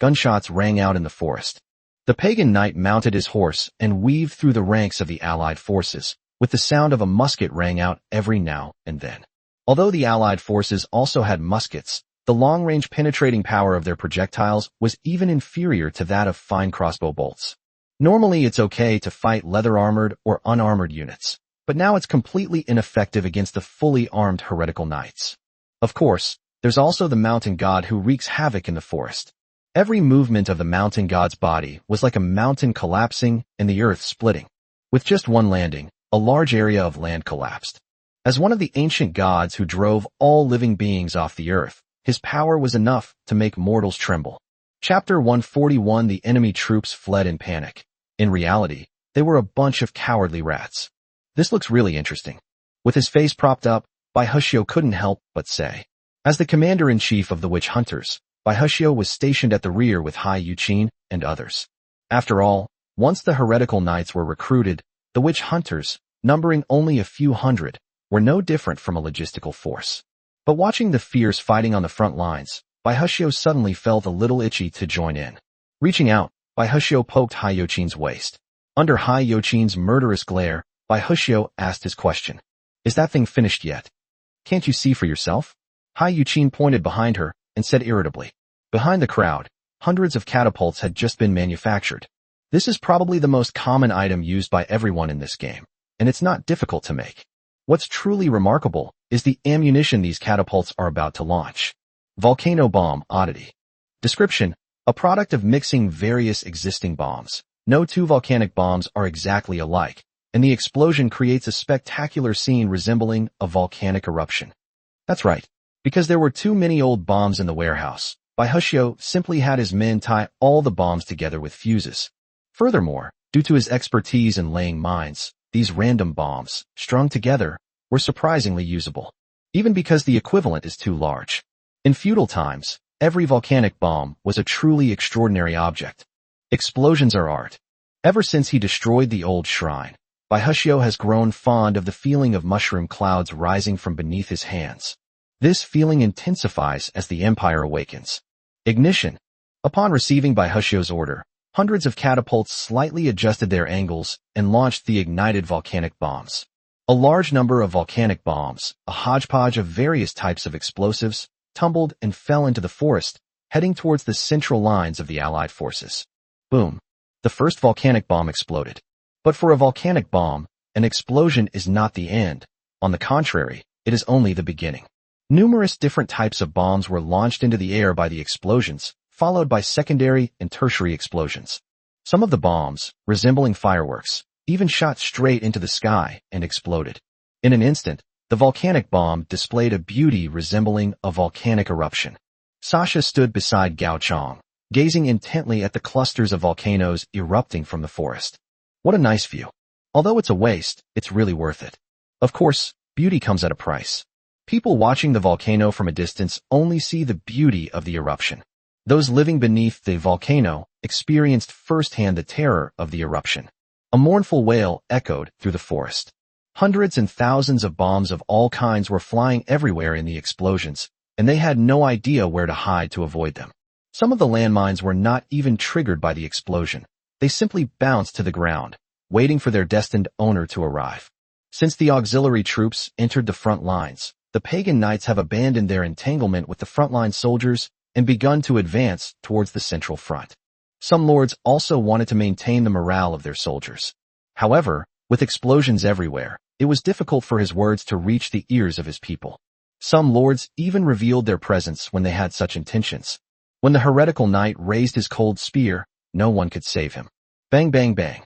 Gunshots rang out in the forest. The pagan knight mounted his horse and weaved through the ranks of the allied forces, with the sound of a musket rang out every now and then. Although the allied forces also had muskets, the long-range penetrating power of their projectiles was even inferior to that of fine crossbow bolts. Normally it's okay to fight leather-armored or unarmored units, but now it's completely ineffective against the fully armed heretical knights. Of course, there's also the mountain god who wreaks havoc in the forest. Every movement of the mountain god's body was like a mountain collapsing and the earth splitting. With just one landing, a large area of land collapsed. As one of the ancient gods who drove all living beings off the earth, his power was enough to make mortals tremble. Chapter 141. The enemy troops fled in panic. In reality, they were a bunch of cowardly rats. This looks really interesting. With his face propped up, Bai Hushio couldn't help but say. As the commander-in-chief of the witch hunters, Bai Hushio was stationed at the rear with Hai Yuqin and others. After all, once the heretical knights were recruited, the witch hunters, numbering only a few hundred, were no different from a logistical force. But watching the fierce fighting on the front lines, Bai Hushio suddenly felt a little itchy to join in. Reaching out, Bai Hushio poked Hai Yuqin's waist. Under Hai Yuqin's murderous glare, Bai Hushio asked his question. Is that thing finished yet? Can't you see for yourself? Hai Yuqin pointed behind her and said irritably. Behind the crowd, hundreds of catapults had just been manufactured. This is probably the most common item used by everyone in this game, and it's not difficult to make. What's truly remarkable is the ammunition these catapults are about to launch. Volcano bomb oddity. Description: a product of mixing various existing bombs. No two volcanic bombs are exactly alike, and the explosion creates a spectacular scene resembling a volcanic eruption. That's right, because there were too many old bombs in the warehouse. Bai Hushio simply had his men tie all the bombs together with fuses. Furthermore, due to his expertise in laying mines, these random bombs, strung together, were surprisingly usable, even because the equivalent is too large. In feudal times, every volcanic bomb was a truly extraordinary object. Explosions are art. Ever since he destroyed the old shrine, Baihushio has grown fond of the feeling of mushroom clouds rising from beneath his hands. This feeling intensifies as the Empire awakens. Ignition. Upon receiving Baihushio's order, hundreds of catapults slightly adjusted their angles and launched the ignited volcanic bombs. A large number of volcanic bombs, a hodgepodge of various types of explosives, tumbled and fell into the forest, heading towards the central lines of the Allied forces. Boom. The first volcanic bomb exploded. But for a volcanic bomb, an explosion is not the end. On the contrary, it is only the beginning. Numerous different types of bombs were launched into the air by the explosions, followed by secondary and tertiary explosions. Some of the bombs, resembling fireworks, even shot straight into the sky and exploded. In an instant, the volcanic bomb displayed a beauty resembling a volcanic eruption. Sasha stood beside Gao Chong, gazing intently at the clusters of volcanoes erupting from the forest. What a nice view. Although it's a waste, it's really worth it. Of course, beauty comes at a price. People watching the volcano from a distance only see the beauty of the eruption. Those living beneath the volcano experienced firsthand the terror of the eruption. A mournful wail echoed through the forest. Hundreds and thousands of bombs of all kinds were flying everywhere in the explosions, and they had no idea where to hide to avoid them. Some of the landmines were not even triggered by the explosion. They simply bounced to the ground, waiting for their destined owner to arrive. Since the auxiliary troops entered the front lines, the pagan knights have abandoned their entanglement with the frontline soldiers and begun to advance towards the central front. Some lords also wanted to maintain the morale of their soldiers. However, with explosions everywhere, it was difficult for his words to reach the ears of his people. Some lords even revealed their presence when they had such intentions. When the heretical knight raised his cold spear, no one could save him. Bang, bang, bang.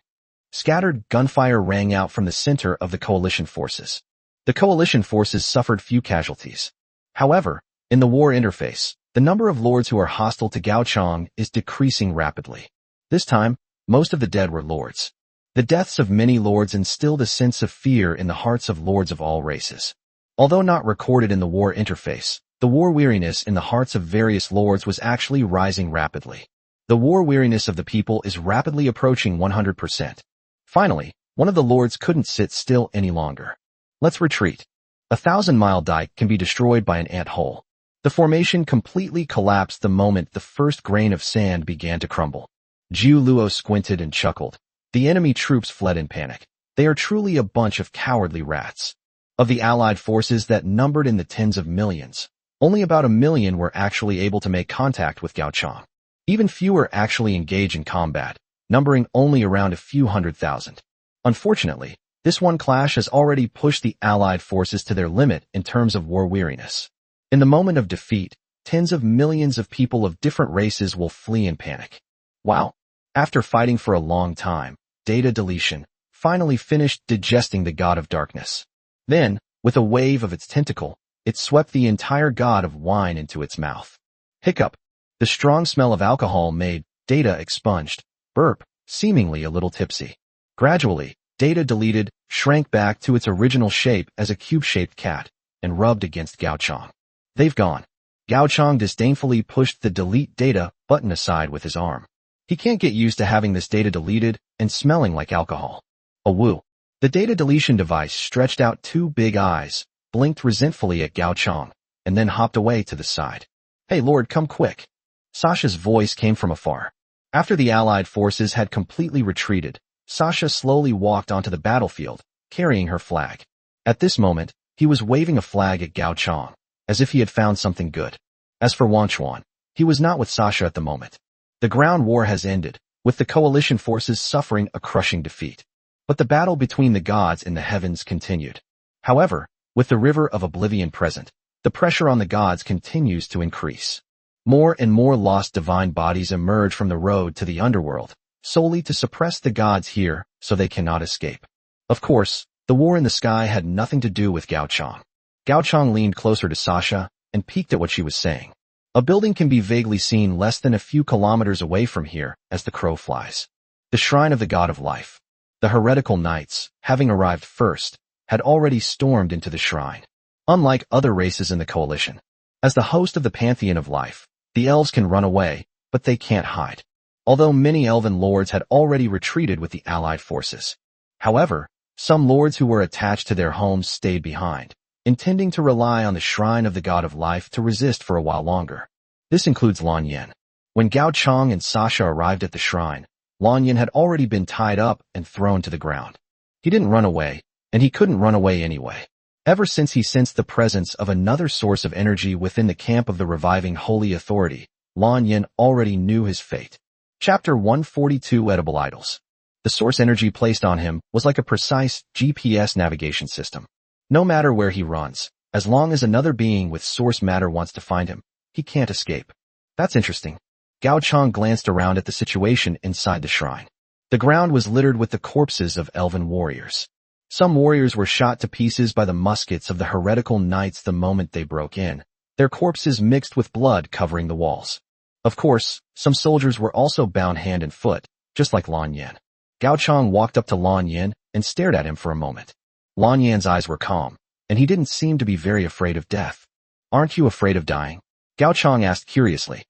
Scattered gunfire rang out from the center of the coalition forces. The coalition forces suffered few casualties. However, in the war interface, the number of lords who are hostile to Gao Chong is decreasing rapidly. This time, most of the dead were lords. The deaths of many lords instilled a sense of fear in the hearts of lords of all races. Although not recorded in the war interface, the war weariness in the hearts of various lords was actually rising rapidly. The war weariness of the people is rapidly approaching 100%. Finally, one of the lords couldn't sit still any longer. Let's retreat. 1,000-mile dike can be destroyed by an ant hole. The formation completely collapsed the moment the first grain of sand began to crumble. Jiu Luo squinted and chuckled. The enemy troops fled in panic. They are truly a bunch of cowardly rats. Of the Allied forces that numbered in the tens of millions, only about 1 million were actually able to make contact with Gao Chong. Even fewer actually engage in combat, numbering only around a few 100,000. Unfortunately, this one clash has already pushed the Allied forces to their limit in terms of war weariness. In the moment of defeat, tens of millions of people of different races will flee in panic. Wow. After fighting for a long time, Data Deletion finally finished digesting the god of darkness. Then, with a wave of its tentacle, it swept the entire god of wine into its mouth. Hiccup. The strong smell of alcohol made Data expunged, burp, seemingly a little tipsy. Gradually, Data Deleted shrank back to its original shape as a cube-shaped cat and rubbed against Gao Chong. They've gone. Gao Chong disdainfully pushed the Delete Data button aside with his arm. He can't get used to having this data deleted and smelling like alcohol. A woo. The data deletion device stretched out 2 big eyes, blinked resentfully at Gao Chong, and then hopped away to the side. Hey Lord, come quick. Sasha's voice came from afar. After the Allied forces had completely retreated, Sasha slowly walked onto the battlefield, carrying her flag. At this moment, he was waving a flag at Gao Chong, as if he had found something good. As for Wanchuan, he was not with Sasha at the moment. The ground war has ended, with the coalition forces suffering a crushing defeat. But the battle between the gods in the heavens continued. However, with the river of oblivion present, the pressure on the gods continues to increase. More and more lost divine bodies emerge from the road to the underworld, solely to suppress the gods here so they cannot escape. Of course, the war in the sky had nothing to do with Gao Chong. Gao Chong leaned closer to Sasha and peeked at what she was saying. A building can be vaguely seen less than a few kilometers away from here as the crow flies. The shrine of the god of life. The heretical knights, having arrived first, had already stormed into the shrine. Unlike other races in the coalition, as the host of the pantheon of life, the elves can run away, but they can't hide. Although many elven lords had already retreated with the allied forces. However, Some lords who were attached to their homes stayed behind, intending to rely on the shrine of the god of life to resist for a while longer. This includes Lan Yin. When Gao Chang and Sasha arrived at the shrine, Lan Yin had already been tied up and thrown to the ground. He didn't run away, and he couldn't run away anyway. Ever since he sensed the presence of another source of energy within the camp of the reviving Holy Authority, Lan Yin already knew his fate. Chapter 142 Edible Idols. The source energy placed on him was like a precise GPS navigation system. No matter where he runs, as long as another being with source matter wants to find him, he can't escape. That's interesting. Gao Chang glanced around at the situation inside the shrine. The ground was littered with the corpses of elven warriors. Some warriors were shot to pieces by the muskets of the heretical knights the moment they broke in, their corpses mixed with blood covering the walls. Of course, some soldiers were also bound hand and foot, just like Lan Yin. Gao Chang walked up to Lan Yin and stared at him for a moment. Lan Yin's eyes were calm, and he didn't seem to be very afraid of death. Aren't you afraid of dying? Gao Chang asked curiously.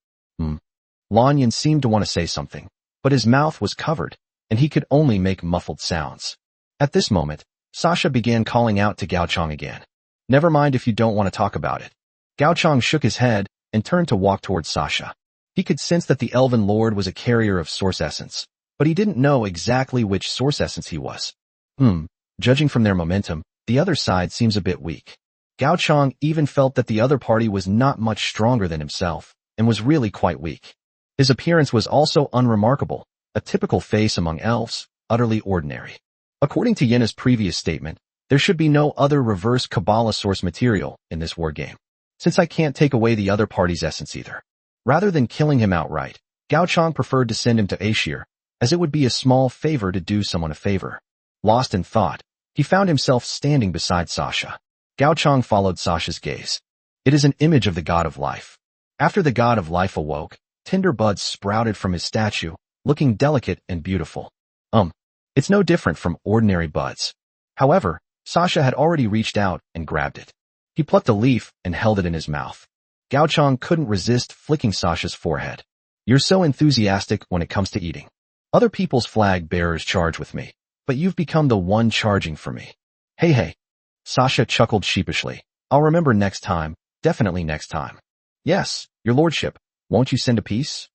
Lan Yin seemed to want to say something, but his mouth was covered, and he could only make muffled sounds. At this moment, Sasha began calling out to Gao Chang again. Never mind if you don't want to talk about it. Gao Chang shook his head and turned to walk towards Sasha. He could sense that the elven lord was a carrier of source essence, but he didn't know exactly which source essence he was. Judging from their momentum, the other side seems a bit weak. Gao Chang even felt that the other party was not much stronger than himself, and was really quite weak. His appearance was also unremarkable, a typical face among elves, utterly ordinary. According to Yena's previous statement, there should be no other reverse Kabbalah source material in this war game, since I can't take away the other party's essence either. Rather than killing him outright, Gao Chang preferred to send him to Ashir, as it would be a small favor to do someone a favor. Lost in thought, he found himself standing beside Sasha. Gao Chang followed Sasha's gaze. It is an image of the god of life. After the god of life awoke, tender buds sprouted from his statue, looking delicate and beautiful. It's no different from ordinary buds. However, Sasha had already reached out and grabbed it. He plucked a leaf and held it in his mouth. Gao Chang couldn't resist flicking Sasha's forehead. You're so enthusiastic when it comes to eating. Other people's flag bearers charge with me, but you've become the one charging for me. Hey. Sasha chuckled sheepishly. I'll remember next time, definitely next time. Yes, your lordship, won't you send a piece?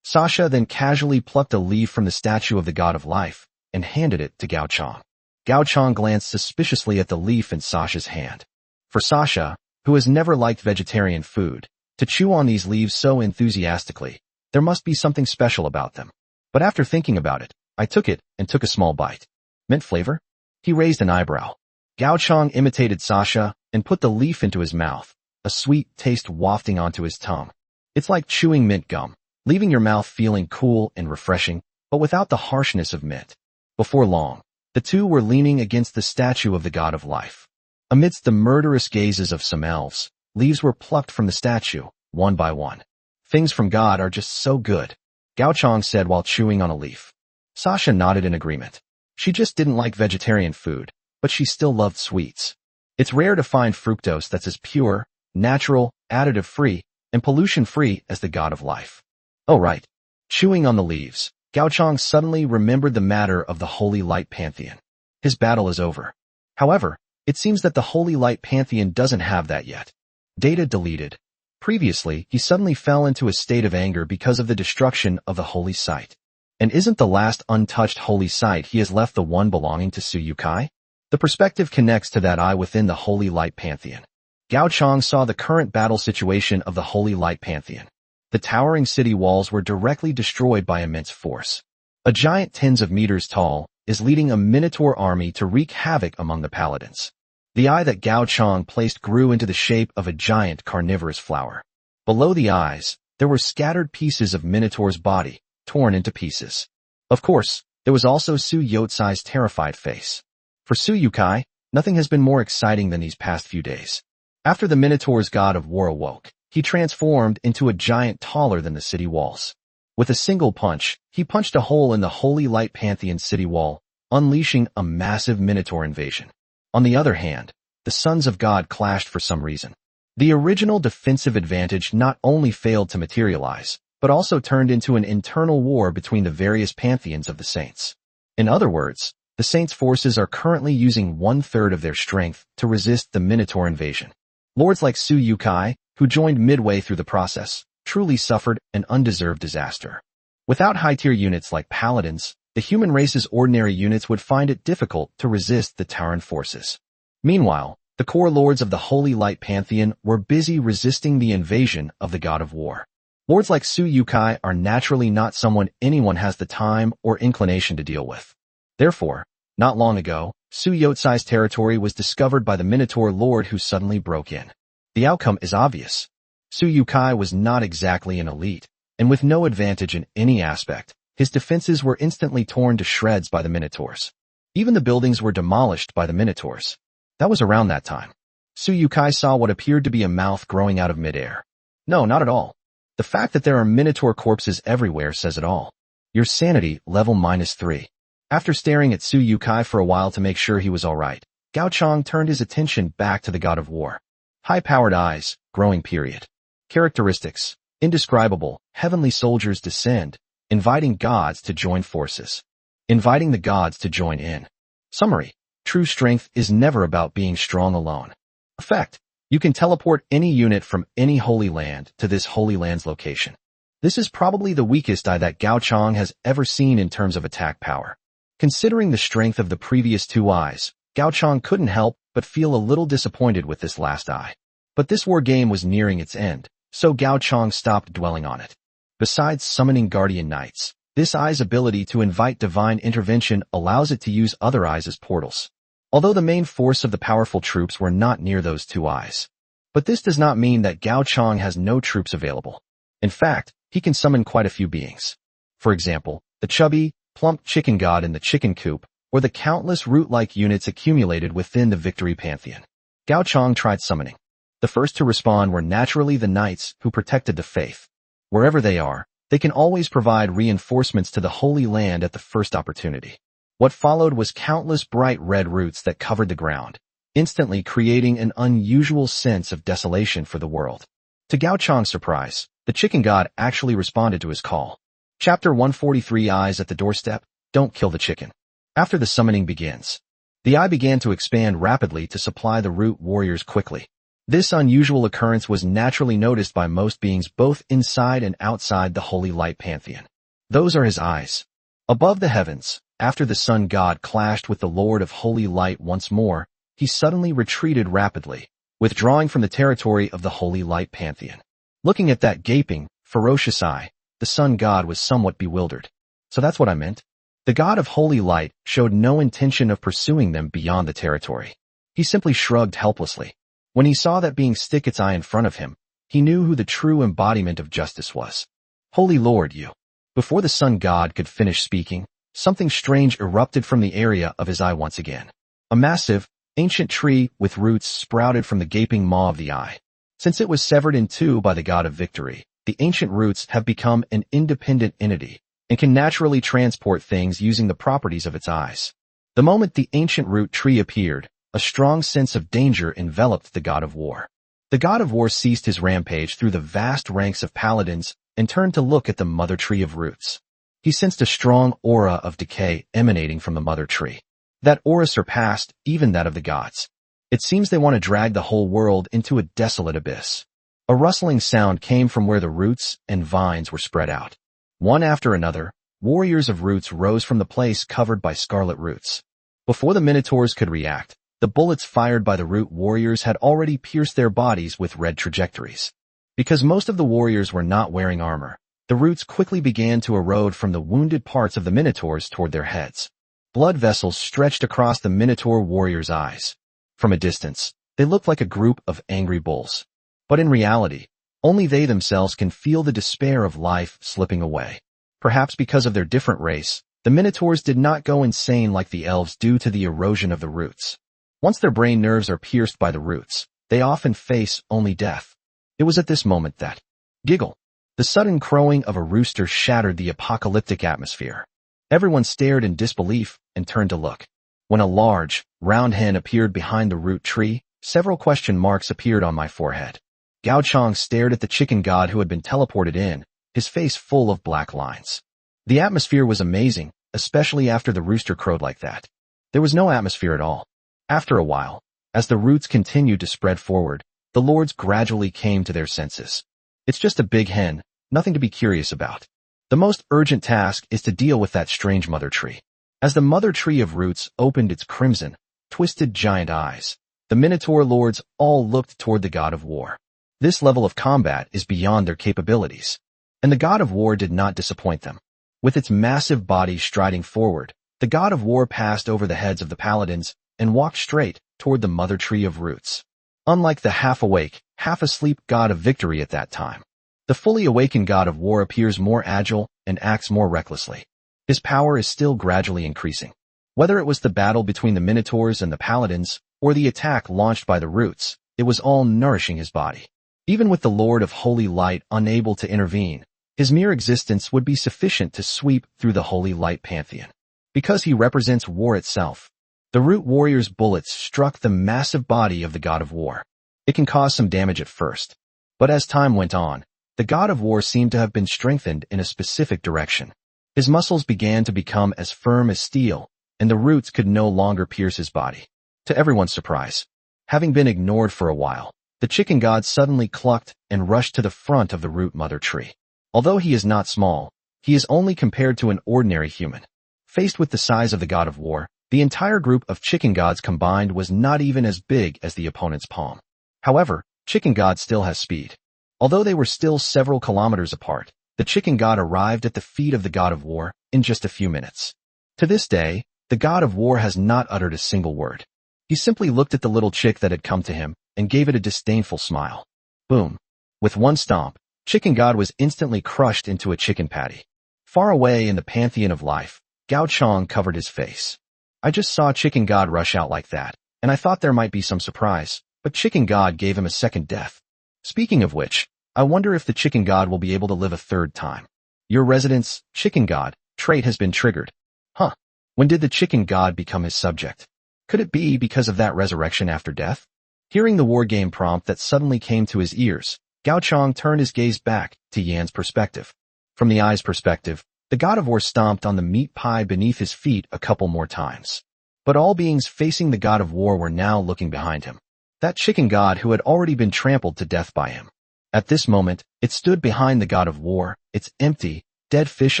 Sasha then casually plucked a leaf from the statue of the god of life and handed it to Gao Chang. Gao Chang glanced suspiciously at the leaf in Sasha's hand. For Sasha, who has never liked vegetarian food, to chew on these leaves so enthusiastically, there must be something special about them. But after thinking about it, I took it and took a small bite. Mint flavor? He raised an eyebrow. Gao Chang imitated Sasha and put the leaf into his mouth, a sweet taste wafting onto his tongue. It's like chewing mint gum, leaving your mouth feeling cool and refreshing, but without the harshness of mint. Before long, the two were leaning against the statue of the god of life. Amidst the murderous gazes of some elves, leaves were plucked from the statue, one by one. Things from God are just so good, Gao Chang said while chewing on a leaf. Sasha nodded in agreement. She just didn't like vegetarian food, but she still loved sweets. It's rare to find fructose that's as pure, natural, additive-free, and pollution-free as the god of life. Oh right. Chewing on the leaves, Gao Chang suddenly remembered the matter of the Holy Light Pantheon. His battle is over. However, it seems that the Holy Light Pantheon doesn't have that yet. Data deleted. Previously, he suddenly fell into a state of anger because of the destruction of the holy site. And isn't the last untouched holy site he has left the one belonging to Suyukai? The perspective connects to that eye within the Holy Light Pantheon. Gao Chang saw the current battle situation of the Holy Light Pantheon. The towering city walls were directly destroyed by immense force. A giant tens of meters tall is leading a minotaur army to wreak havoc among the paladins. The eye that Gao Chang placed grew into the shape of a giant carnivorous flower. Below the eyes, there were scattered pieces of Minotaur's body, torn into pieces. Of course, there was also Su Yotsai's terrified face. For Suyukai, nothing has been more exciting than these past few days. After the Minotaur's god of war awoke, he transformed into a giant taller than the city walls. With a single punch, he punched a hole in the Holy Light Pantheon city wall, unleashing a massive Minotaur invasion. On the other hand, the sons of God clashed for some reason. The original defensive advantage not only failed to materialize, but also turned into an internal war between the various pantheons of the saints. In other words, The Saints' forces are currently using 1/3 of their strength to resist the Minotaur invasion. Lords like Suyukai, who joined midway through the process, truly suffered an undeserved disaster. Without high-tier units like paladins, the human race's ordinary units would find it difficult to resist the Tauran forces. Meanwhile, the core lords of the Holy Light Pantheon were busy resisting the invasion of the God of War. Lords like Suyukai are naturally not someone anyone has the time or inclination to deal with. Therefore, not long ago, Suyotsai's territory was discovered by the Minotaur lord who suddenly broke in. The outcome is obvious. Suyukai was not exactly an elite, and with no advantage in any aspect, his defenses were instantly torn to shreds by the Minotaurs. Even the buildings were demolished by the Minotaurs. That was around that time. Suyukai saw what appeared to be a mouth growing out of midair. No, not at all. The fact that there are Minotaur corpses everywhere says it all. Your sanity, level -3. After staring at Suyukai for a while to make sure he was alright, Gao Chang turned his attention back to the God of War. High-powered eyes, growing period. Characteristics, indescribable, heavenly soldiers descend, inviting gods to join forces. Inviting the gods to join in. Summary. True strength is never about being strong alone. Effect. You can teleport any unit from any Holy Land to this Holy Land's location. This is probably the weakest eye that Gao Chang has ever seen in terms of attack power. Considering the strength of the previous two eyes, Gao Chang couldn't help but feel a little disappointed with this last eye. But this war game was nearing its end, so Gao Chang stopped dwelling on it. Besides summoning Guardian Knights, this eye's ability to invite divine intervention allows it to use other eyes as portals. Although the main force of the powerful troops were not near those two eyes. But this does not mean that Gao Chang has no troops available. In fact, he can summon quite a few beings. For example, the chubby, plump chicken god in the chicken coop, or the countless root-like units accumulated within the Victory Pantheon. Gao Chang tried summoning. The first to respond were naturally the knights who protected the faith. Wherever they are, they can always provide reinforcements to the Holy Land at the first opportunity. What followed was countless bright red roots that covered the ground, instantly creating an unusual sense of desolation for the world. To Gao Chang's surprise, the chicken god actually responded to his call. Chapter 143 Eyes at the Doorstep, Don't Kill the Chicken. After the summoning begins, the eye began to expand rapidly to supply the root warriors quickly. This unusual occurrence was naturally noticed by most beings both inside and outside the Holy Light Pantheon. Those are his eyes. Above the heavens, after the sun god clashed with the Lord of Holy Light once more, he suddenly retreated rapidly, withdrawing from the territory of the Holy Light Pantheon. Looking at that gaping, ferocious eye, the sun god was somewhat bewildered. So that's what I meant? The god of Holy Light showed no intention of pursuing them beyond the territory. He simply shrugged helplessly. When he saw that being stick its eye in front of him, he knew who the true embodiment of justice was. Holy Lord, you. Before the sun god could finish speaking, something strange erupted from the area of his eye once again. A massive, ancient tree with roots sprouted from the gaping maw of the eye. Since it was severed in two by the god of victory, the ancient roots have become an independent entity and can naturally transport things using the properties of its eyes. The moment the ancient root tree appeared, a strong sense of danger enveloped the god of war. The god of war ceased his rampage through the vast ranks of paladins and turned to look at the mother tree of roots. He sensed a strong aura of decay emanating from the mother tree. That aura surpassed even that of the gods. It seems they want to drag the whole world into a desolate abyss. A rustling sound came from where the roots and vines were spread out. One after another, warriors of roots rose from the place covered by scarlet roots. Before the Minotaurs could react, the bullets fired by the root warriors had already pierced their bodies with red trajectories. Because most of the warriors were not wearing armor, the roots quickly began to erode from the wounded parts of the Minotaurs toward their heads. Blood vessels stretched across the Minotaur warriors' eyes. From a distance, they looked like a group of angry bulls. But in reality, only they themselves can feel the despair of life slipping away. Perhaps because of their different race, the Minotaurs did not go insane like the elves due to the erosion of the roots. Once their brain nerves are pierced by the roots, they often face only death. It was at this moment that, giggle, the sudden crowing of a rooster shattered the apocalyptic atmosphere. Everyone stared in disbelief and turned to look. When a large, round hen appeared behind the root tree, several question marks appeared on my forehead. Gao Chang stared at the chicken god who had been teleported in, his face full of black lines. The atmosphere was amazing, especially after the rooster crowed like that. There was no atmosphere at all. After a while, as the roots continued to spread forward, the lords gradually came to their senses. It's just a big hen, nothing to be curious about. The most urgent task is to deal with that strange mother tree. As the mother tree of roots opened its crimson, twisted giant eyes, the Minotaur lords all looked toward the god of war. This level of combat is beyond their capabilities. And the god of war did not disappoint them. With its massive body striding forward, the god of war passed over the heads of the paladins and walked straight toward the mother tree of roots. Unlike the half-awake, half-asleep god of victory at that time, the fully awakened god of war appears more agile and acts more recklessly. His power is still gradually increasing. Whether it was the battle between the Minotaurs and the paladins, or the attack launched by the roots, it was all nourishing his body. Even with the Lord of Holy Light unable to intervene, his mere existence would be sufficient to sweep through the Holy Light pantheon. Because he represents war itself, the root warrior's bullets struck the massive body of the god of war. It can cause some damage at first, but as time went on, the god of war seemed to have been strengthened in a specific direction. His muscles began to become as firm as steel, and the roots could no longer pierce his body. To everyone's surprise, having been ignored for a while, the chicken god suddenly clucked and rushed to the front of the root mother tree. Although he is not small, he is only compared to an ordinary human. Faced with the size of the god of war, the entire group of chicken gods combined was not even as big as the opponent's palm. However, chicken god still has speed. Although they were still several kilometers apart, the chicken god arrived at the feet of the god of war in just a few minutes. To this day, the god of war has not uttered a single word. He simply looked at the little chick that had come to him and gave it a disdainful smile. Boom. With one stomp, chicken god was instantly crushed into a chicken patty. Far away in the pantheon of life, Gao Chong covered his face. I just saw chicken god rush out like that, and I thought there might be some surprise, but chicken god gave him a second death. Speaking of which, I wonder if the chicken god will be able to live a third time. Your residence, chicken god, trait has been triggered. Huh. When did the chicken god become his subject? Could it be because of that resurrection after death? Hearing the war game prompt that suddenly came to his ears, Gao Chong turned his gaze back to Yan's perspective. From the eye's perspective, the god of war stomped on the meat pie beneath his feet a couple more times. But all beings facing the god of war were now looking behind him. That chicken god who had already been trampled to death by him. At this moment, it stood behind the god of war, its empty, dead fish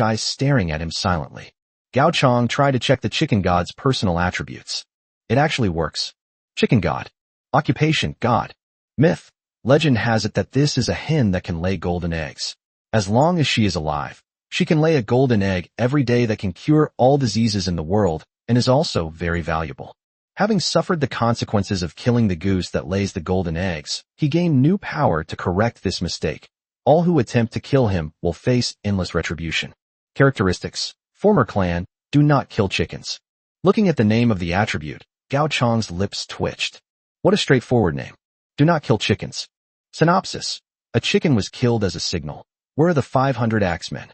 eyes staring at him silently. Gao Chong tried to check the chicken god's personal attributes. It actually works. Chicken god. Occupation, god. Myth. Legend has it that this is a hen that can lay golden eggs. As long as she is alive, she can lay a golden egg every day that can cure all diseases in the world and is also very valuable. Having suffered the consequences of killing the goose that lays the golden eggs, he gained new power to correct this mistake. All who attempt to kill him will face endless retribution. Characteristics. Former clan, do not kill chickens. Looking at the name of the attribute, Gao Chong's lips twitched. What a straightforward name. Do not kill chickens. Synopsis. A chicken was killed as a signal. Where are the 500 axemen?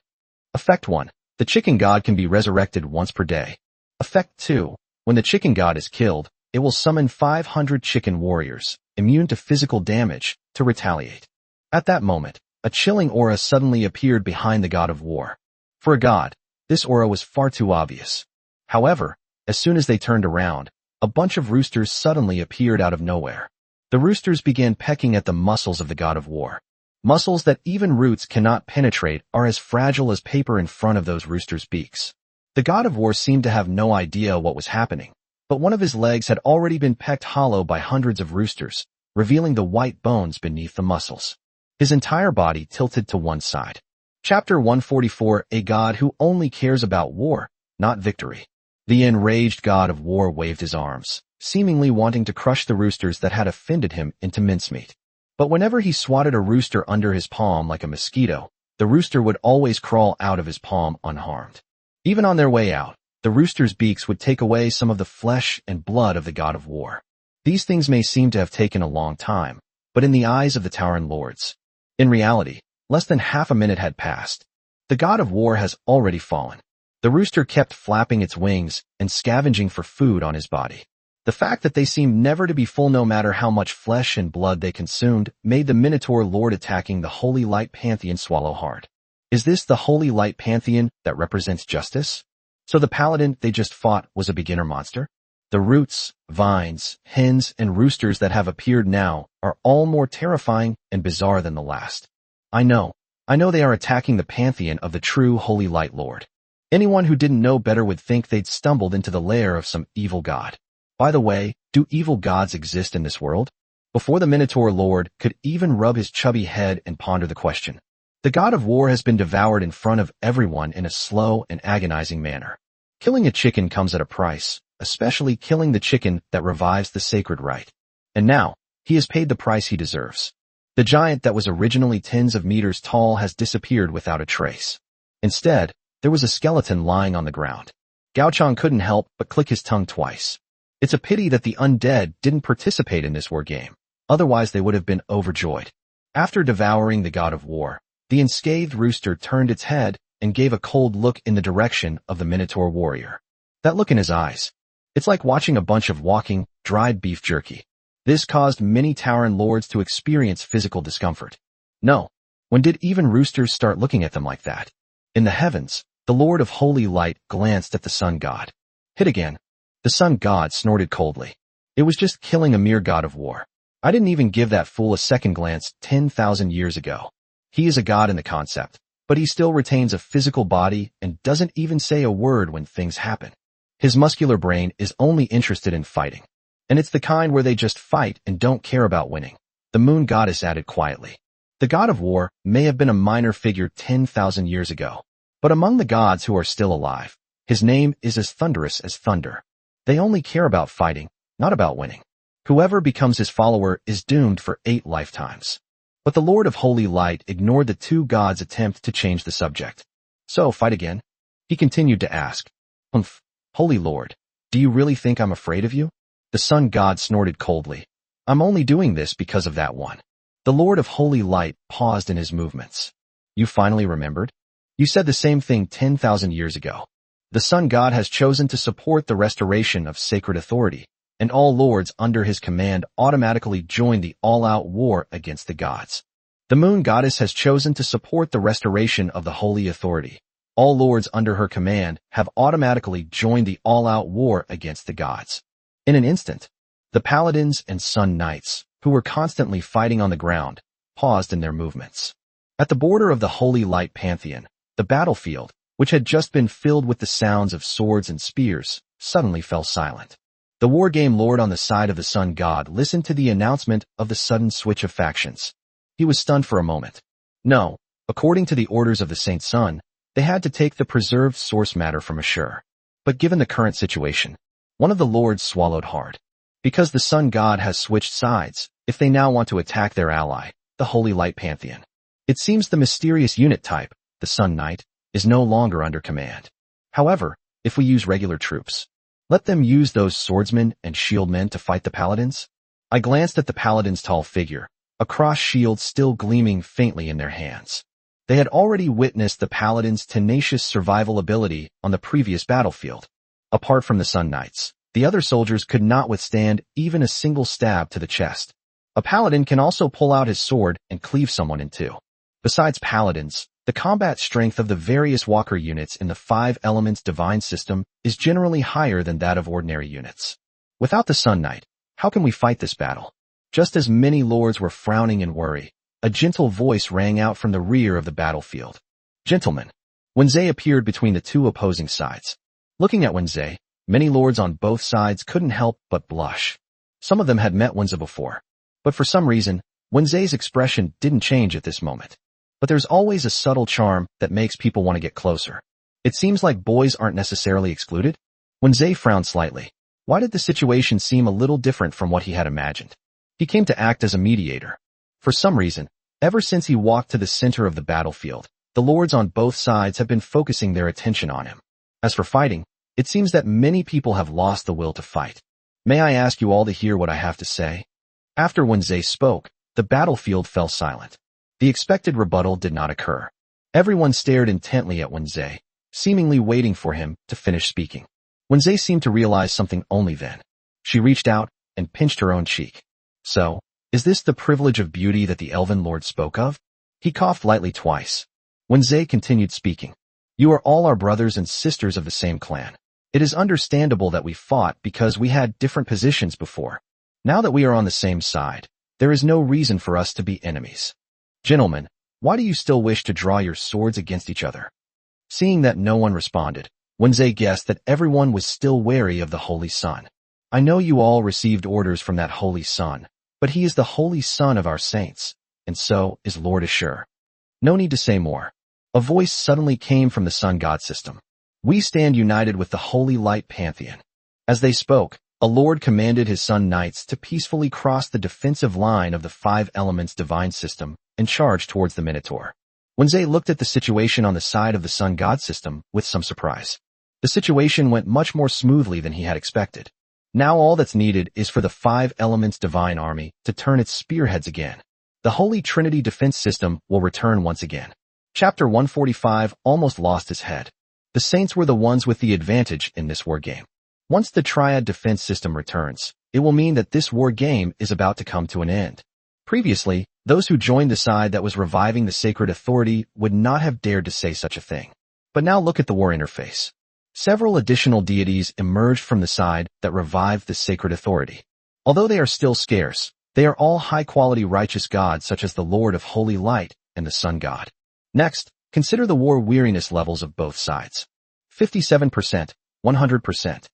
Effect 1. The chicken god can be resurrected once per day. Effect 2. When the chicken god is killed, it will summon 500 chicken warriors, immune to physical damage, to retaliate. At that moment, a chilling aura suddenly appeared behind the god of war. For a god, this aura was far too obvious. However, as soon as they turned around, a bunch of roosters suddenly appeared out of nowhere. The roosters began pecking at the muscles of the god of war. Muscles that even roots cannot penetrate are as fragile as paper in front of those roosters' beaks. The god of war seemed to have no idea what was happening, but one of his legs had already been pecked hollow by hundreds of roosters, revealing the white bones beneath the muscles. His entire body tilted to one side. Chapter 144, a god who only cares about war, not victory. The enraged god of war waved his arms, seemingly wanting to crush the roosters that had offended him into mincemeat. But whenever he swatted a rooster under his palm like a mosquito, the rooster would always crawl out of his palm unharmed. Even on their way out, the roosters' beaks would take away some of the flesh and blood of the god of war. These things may seem to have taken a long time, but in the eyes of the Tauren lords, in reality, less than half a minute had passed. The god of war has already fallen. The rooster kept flapping its wings and scavenging for food on his body. The fact that they seemed never to be full no matter how much flesh and blood they consumed made the Minotaur Lord attacking the Holy Light Pantheon swallow hard. Is this the Holy Light Pantheon that represents justice? So the paladin they just fought was a beginner monster? The roots, vines, hens, and roosters that have appeared now are all more terrifying and bizarre than the last. I know they are attacking the pantheon of the true Holy Light Lord. Anyone who didn't know better would think they'd stumbled into the lair of some evil god. By the way, do evil gods exist in this world? Before the Minotaur Lord could even rub his chubby head and ponder the question, the god of war has been devoured in front of everyone in a slow and agonizing manner. Killing a chicken comes at a price, especially killing the chicken that revives the sacred rite. And now, he has paid the price he deserves. The giant that was originally tens of meters tall has disappeared without a trace. Instead, there was a skeleton lying on the ground. Gaochang couldn't help but click his tongue twice. It's a pity that the undead didn't participate in this war game. Otherwise they would have been overjoyed. After devouring the god of war, the unscathed rooster turned its head and gave a cold look in the direction of the Minotaur warrior. That look in his eyes. It's like watching a bunch of walking, dried beef jerky. This caused many Tauren lords to experience physical discomfort. No. When did even roosters start looking at them like that? In the heavens, the Lord of Holy Light glanced at the sun god. Hit again. The sun god snorted coldly. It was just killing a mere god of war. I didn't even give that fool a second glance 10,000 years ago. He is a god in the concept, but he still retains a physical body and doesn't even say a word when things happen. His muscular brain is only interested in fighting. And it's the kind where they just fight and don't care about winning. The moon goddess added quietly. The god of war may have been a minor figure 10,000 years ago, but among the gods who are still alive, his name is as thunderous as thunder. They only care about fighting, not about winning. Whoever becomes his follower is doomed for 8 lifetimes. But the Lord of Holy Light ignored the two gods' attempt to change the subject. So, fight again? He continued to ask. Holy Lord, do you really think I'm afraid of you? The sun god snorted coldly. I'm only doing this because of that one. The Lord of Holy Light paused in his movements. You finally remembered? You said the same thing 10,000 years ago. The sun god has chosen to support the restoration of sacred authority, and all lords under his command automatically join the all-out war against the gods. The moon goddess has chosen to support the restoration of the holy authority. All lords under her command have automatically joined the all-out war against the gods. In an instant, the paladins and sun knights, who were constantly fighting on the ground, paused in their movements. At the border of the Holy Light Pantheon, the battlefield, which had just been filled with the sounds of swords and spears, suddenly fell silent. The wargame lord on the side of the sun god listened to the announcement of the sudden switch of factions. He was stunned for a moment. No, according to the orders of the Saint Sun, they had to take the preserved source matter from Ashur. But given the current situation, one of the lords swallowed hard. Because the sun god has switched sides, if they now want to attack their ally, the Holy Light Pantheon. It seems the mysterious unit type, the Sun Knight, is no longer under command. However, if we use regular troops, let them use those swordsmen and shieldmen to fight the paladins. I glanced at the paladin's tall figure, a cross shield still gleaming faintly in their hands. They had already witnessed the paladin's tenacious survival ability on the previous battlefield. Apart from the Sun Knights, the other soldiers could not withstand even a single stab to the chest. A paladin can also pull out his sword and cleave someone in two. Besides paladins, the combat strength of the various walker units in the 5 elements divine system is generally higher than that of ordinary units. Without the Sun Knight, how can we fight this battle? Just as many lords were frowning in worry, a gentle voice rang out from the rear of the battlefield. Gentlemen, Wenze appeared between the two opposing sides. Looking at Wenze, many lords on both sides couldn't help but blush. Some of them had met Wenze before, but for some reason, Wenze's expression didn't change at this moment. But there's always a subtle charm that makes people want to get closer. It seems like boys aren't necessarily excluded. Wenze frowned slightly. Why did the situation seem a little different from what he had imagined? He came to act as a mediator. For some reason, ever since he walked to the center of the battlefield, the lords on both sides have been focusing their attention on him. As for fighting, it seems that many people have lost the will to fight. May I ask you all to hear what I have to say? After Wenze spoke, the battlefield fell silent. The expected rebuttal did not occur. Everyone stared intently at Wenze, seemingly waiting for him to finish speaking. Wenze seemed to realize something only then. She reached out and pinched her own cheek. So, is this the privilege of beauty that the elven lord spoke of? He coughed lightly twice. Wenze continued speaking. You are all our brothers and sisters of the same clan. It is understandable that we fought because we had different positions before. Now that we are on the same side, there is no reason for us to be enemies. Gentlemen, why do you still wish to draw your swords against each other? Seeing that no one responded, Wenze guessed that everyone was still wary of the Holy Sun. I know you all received orders from that Holy Sun, but he is the Holy Son of our saints, and so is Lord Ashur. No need to say more. A voice suddenly came from the Sun God system. We stand united with the Holy Light Pantheon. As they spoke, a lord commanded his Sun Knights to peacefully cross the defensive line of the five elements divine system and charge towards the Minotaur. Wenze looked at the situation on the side of the Sun God system with some surprise. The situation went much more smoothly than he had expected. Now all that's needed is for the five elements divine army to turn its spearheads again. The Holy Trinity defense system will return once again. Chapter 145 almost lost his head. The Saints were the ones with the advantage in this war game. Once the Triad defense system returns, it will mean that this war game is about to come to an end. Previously, those who joined the side that was reviving the sacred authority would not have dared to say such a thing. But now look at the war interface. Several additional deities emerged from the side that revived the sacred authority. Although they are still scarce, they are all high-quality righteous gods such as the Lord of Holy Light and the Sun God. Next, consider the war weariness levels of both sides. 57%, 100%.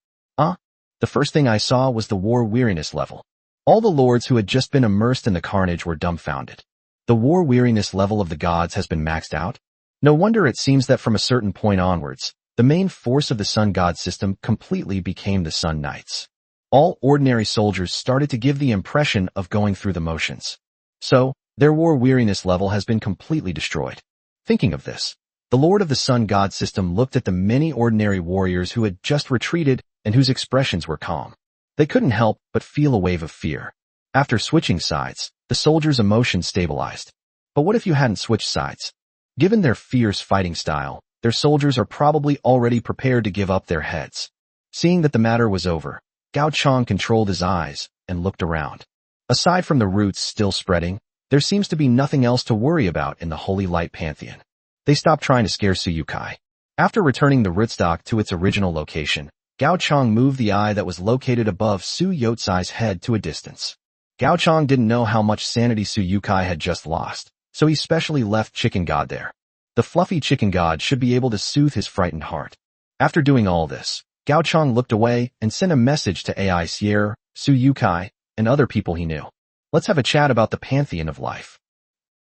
The first thing I saw was the war weariness level. All the lords who had just been immersed in the carnage were dumbfounded. The war weariness level of the gods has been maxed out? No wonder it seems that from a certain point onwards, the main force of the Sun God system completely became the Sun Knights. All ordinary soldiers started to give the impression of going through the motions. So, their war weariness level has been completely destroyed. Thinking of this, the Lord of the Sun God system looked at the many ordinary warriors who had just retreated and whose expressions were calm. They couldn't help but feel a wave of fear. After switching sides, the soldiers' emotions stabilized. But what if you hadn't switched sides? Given their fierce fighting style, their soldiers are probably already prepared to give up their heads. Seeing that the matter was over, Gao Chang controlled his eyes and looked around. Aside from the roots still spreading, there seems to be nothing else to worry about in the Holy Light Pantheon. They stopped trying to scare Suyukai. After returning the rootstock to its original location, Gao Chang moved the eye that was located above Su Yotsai's head to a distance. Gao Chang didn't know how much sanity Suyukai had just lost, so he specially left Chicken God there. The fluffy chicken god should be able to soothe his frightened heart. After doing all this, Gao Chang looked away and sent a message to Sierra, Suyukai, and other people he knew. Let's have a chat about the pantheon of life.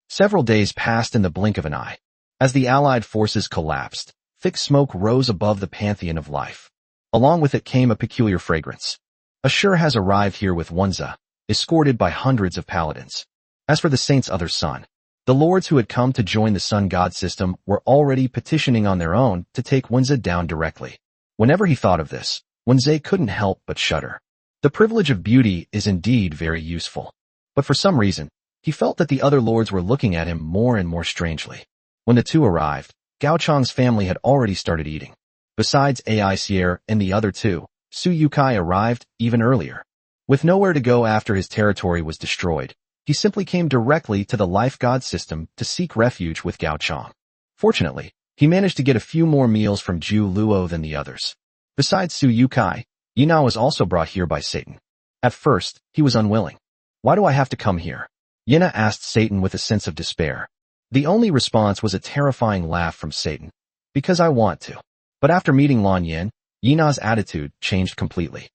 Several days passed in the blink of an eye. As the allied forces collapsed, thick smoke rose above the pantheon of life. Along with it came a peculiar fragrance. Ashur has arrived here with Wenze, escorted by hundreds of paladins. As for the saint's other son, the lords who had come to join the Sun God system were already petitioning on their own to take Wenze down directly. Whenever he thought of this, Wenze couldn't help but shudder. The privilege of beauty is indeed very useful. But for some reason, he felt that the other lords were looking at him more and more strangely. When the two arrived, Gao Chang's family had already started eating. Besides Sierra and the other two, Suyukai arrived even earlier. With nowhere to go after his territory was destroyed, he simply came directly to the Life God system to seek refuge with Gao Chang. Fortunately, he managed to get a few more meals from Ju Luo than the others. Besides Suyukai, Yina was also brought here by Satan. At first, he was unwilling. Why do I have to come here? Yina asked Satan with a sense of despair. The only response was a terrifying laugh from Satan. Because I want to. But after meeting Lan Yin, Yina's attitude changed completely.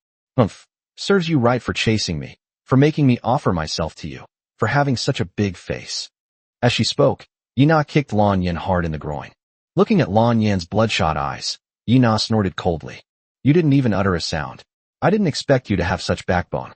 Serves you right for chasing me, for making me offer myself to you, for having such a big face. As she spoke, Yina kicked Lan Yin hard in the groin. Looking at Lan Yin's bloodshot eyes, Yina snorted coldly. You didn't even utter a sound. I didn't expect you to have such backbone.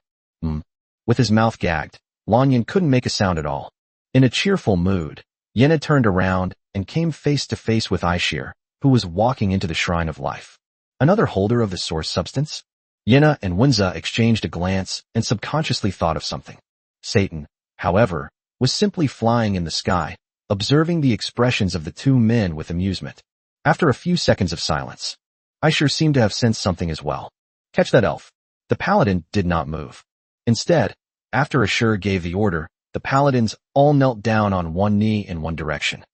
With his mouth gagged, Lan Yin couldn't make a sound at all. In a cheerful mood, Yina turned around and came face to face with Aishir, who was walking into the Shrine of Life. Another holder of the source substance? Yina and Wenze exchanged a glance and subconsciously thought of something. Satan, however, was simply flying in the sky, observing the expressions of the two men with amusement. After a few seconds of silence, Aishir seemed to have sensed something as well. Catch that elf. The paladin did not move. Instead, after Ashur gave the order, the paladins all knelt down on one knee in one direction.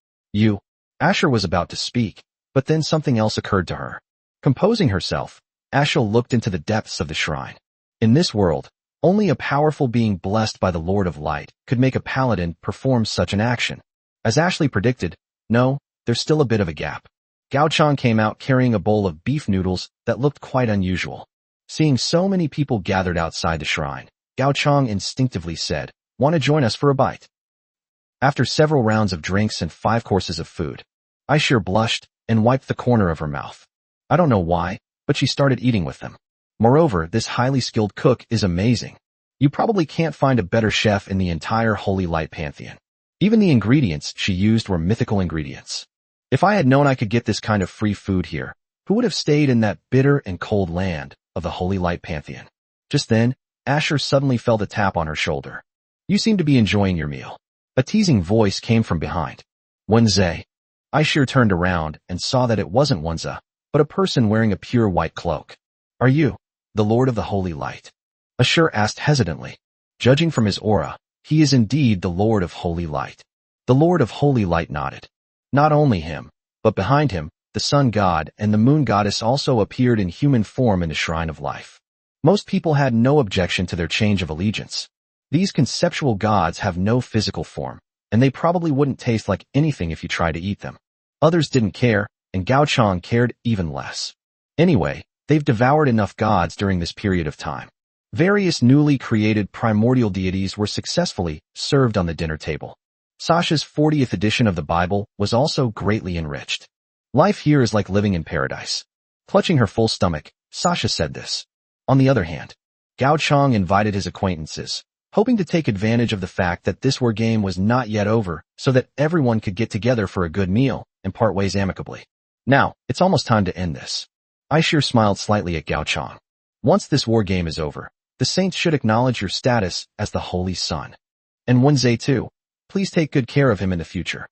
Ashur was about to speak, but then something else occurred to her. Composing herself, Ashel looked into the depths of the shrine. In this world, only a powerful being blessed by the Lord of Light could make a paladin perform such an action. As Ashley predicted, no, there's still a bit of a gap. Gao Chang came out carrying a bowl of beef noodles that looked quite unusual. Seeing so many people gathered outside the shrine, Gao Chang instinctively said, "Want to join us for a bite?" After several rounds of drinks and 5 courses of food, Aishir blushed and wiped the corner of her mouth. I don't know why, but she started eating with them. Moreover, this highly skilled cook is amazing. You probably can't find a better chef in the entire Holy Light Pantheon. Even the ingredients she used were mythical ingredients. If I had known I could get this kind of free food here, who would have stayed in that bitter and cold land of the Holy Light Pantheon? Just then, Asher suddenly felt a tap on her shoulder. You seem to be enjoying your meal. A teasing voice came from behind. Wenze. Aishir turned around and saw that it wasn't Wenze, but a person wearing a pure white cloak. Are you the Lord of the Holy Light? Ashur asked hesitantly. Judging from his aura, he is indeed the Lord of Holy Light. The Lord of Holy Light nodded. Not only him, but behind him, the sun god and the moon goddess also appeared in human form in the Shrine of Life. Most people had no objection to their change of allegiance. These conceptual gods have no physical form, and they probably wouldn't taste like anything if you tried to eat them. Others didn't care, and Gao Chang cared even less. Anyway, they've devoured enough gods during this period of time. Various newly created primordial deities were successfully served on the dinner table. Sasha's 40th edition of the Bible was also greatly enriched. Life here is like living in paradise. Clutching her full stomach, Sasha said this. On the other hand, Gao Chang invited his acquaintances, hoping to take advantage of the fact that this war game was not yet over so that everyone could get together for a good meal and part ways amicably. Now, it's almost time to end this. Aishir smiled slightly at Gao Chang. Once this war game is over, the saints should acknowledge your status as the Holy Son. And Wenze too. Please take good care of him in the future.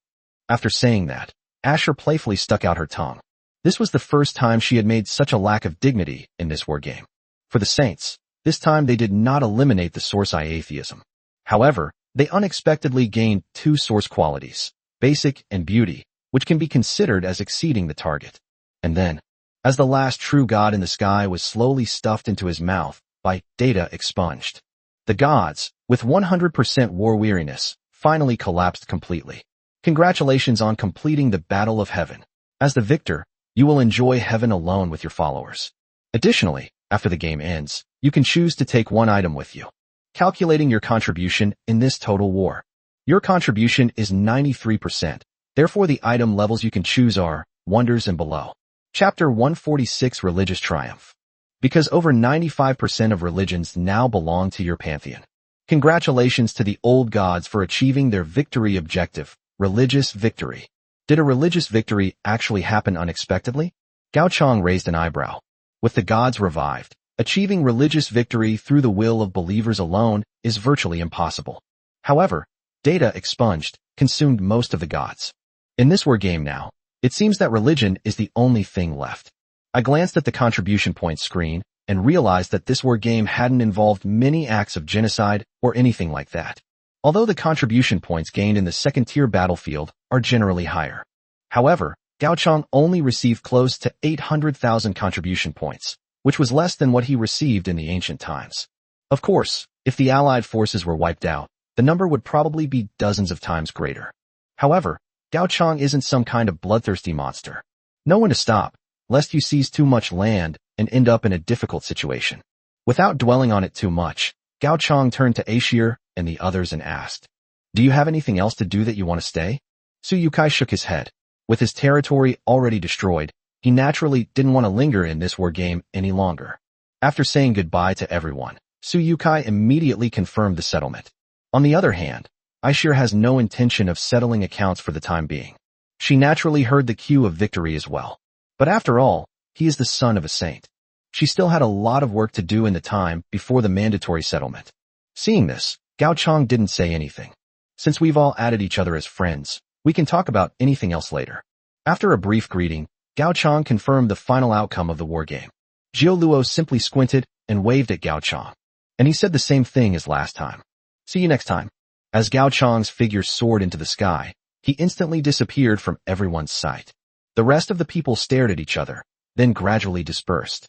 After saying that, Asher playfully stuck out her tongue. This was the first time she had made such a lack of dignity in this war game. For the saints, this time they did not eliminate the source atheism. However, they unexpectedly gained 2 source qualities, basic and beauty, which can be considered as exceeding the target. And then, as the last true god in the sky was slowly stuffed into his mouth by data expunged, the gods, with 100% war weariness, finally collapsed completely. Congratulations on completing the Battle of Heaven. As the victor, you will enjoy heaven alone with your followers. Additionally, after the game ends, you can choose to take 1 item with you. Calculating your contribution in this total war. Your contribution is 93%. Therefore, the item levels you can choose are Wonders and below. Chapter 146 Religious Triumph. Because over 95% of religions now belong to your pantheon. Congratulations to the old gods for achieving their victory objective, religious victory. Did a religious victory actually happen unexpectedly? Gao Chang raised an eyebrow. With the gods revived, achieving religious victory through the will of believers alone is virtually impossible. However, data expunged consumed most of the gods. In this war game now, it seems that religion is the only thing left. I glanced at the contribution points screen and realized that this war game hadn't involved many acts of genocide or anything like that. Although the contribution points gained in the second-tier battlefield are generally higher. However, Gao Chang only received close to 800,000 contribution points, which was less than what he received in the ancient times. Of course, if the Allied forces were wiped out, the number would probably be dozens of times greater. However, Gao Chang isn't some kind of bloodthirsty monster. Know when to stop, lest you seize too much land and end up in a difficult situation. Without dwelling on it too much, Gao Chang turned to Aishir and the others and asked, Do you have anything else to do that you want to stay? Suyukai shook his head. With his territory already destroyed, he naturally didn't want to linger in this war game any longer. After saying goodbye to everyone, Suyukai immediately confirmed the settlement. On the other hand, Aishir has no intention of settling accounts for the time being. She naturally heard the cue of victory as well. But after all, he is the son of a saint. She still had a lot of work to do in the time before the mandatory settlement. Seeing this, Gao Chang didn't say anything. Since we've all added each other as friends, we can talk about anything else later. After a brief greeting, Gao Chang confirmed the final outcome of the war game. Jiu Luo simply squinted and waved at Gao Chang. And he said the same thing as last time. See you next time. As Gao Chang's figure soared into the sky, he instantly disappeared from everyone's sight. The rest of the people stared at each other, then gradually dispersed.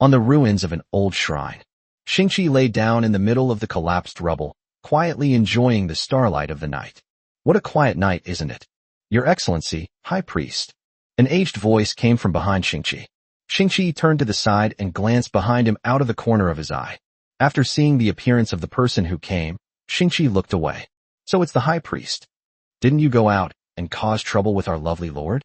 on the ruins of an old shrine. Xingqi lay down in the middle of the collapsed rubble, quietly enjoying the starlight of the night. What a quiet night, isn't it? Your Excellency, High Priest. An aged voice came from behind Xingqi. Xingqi turned to the side and glanced behind him out of the corner of his eye. After seeing the appearance of the person who came, Xingqi looked away. So it's the High Priest. Didn't you go out and cause trouble with our lovely lord?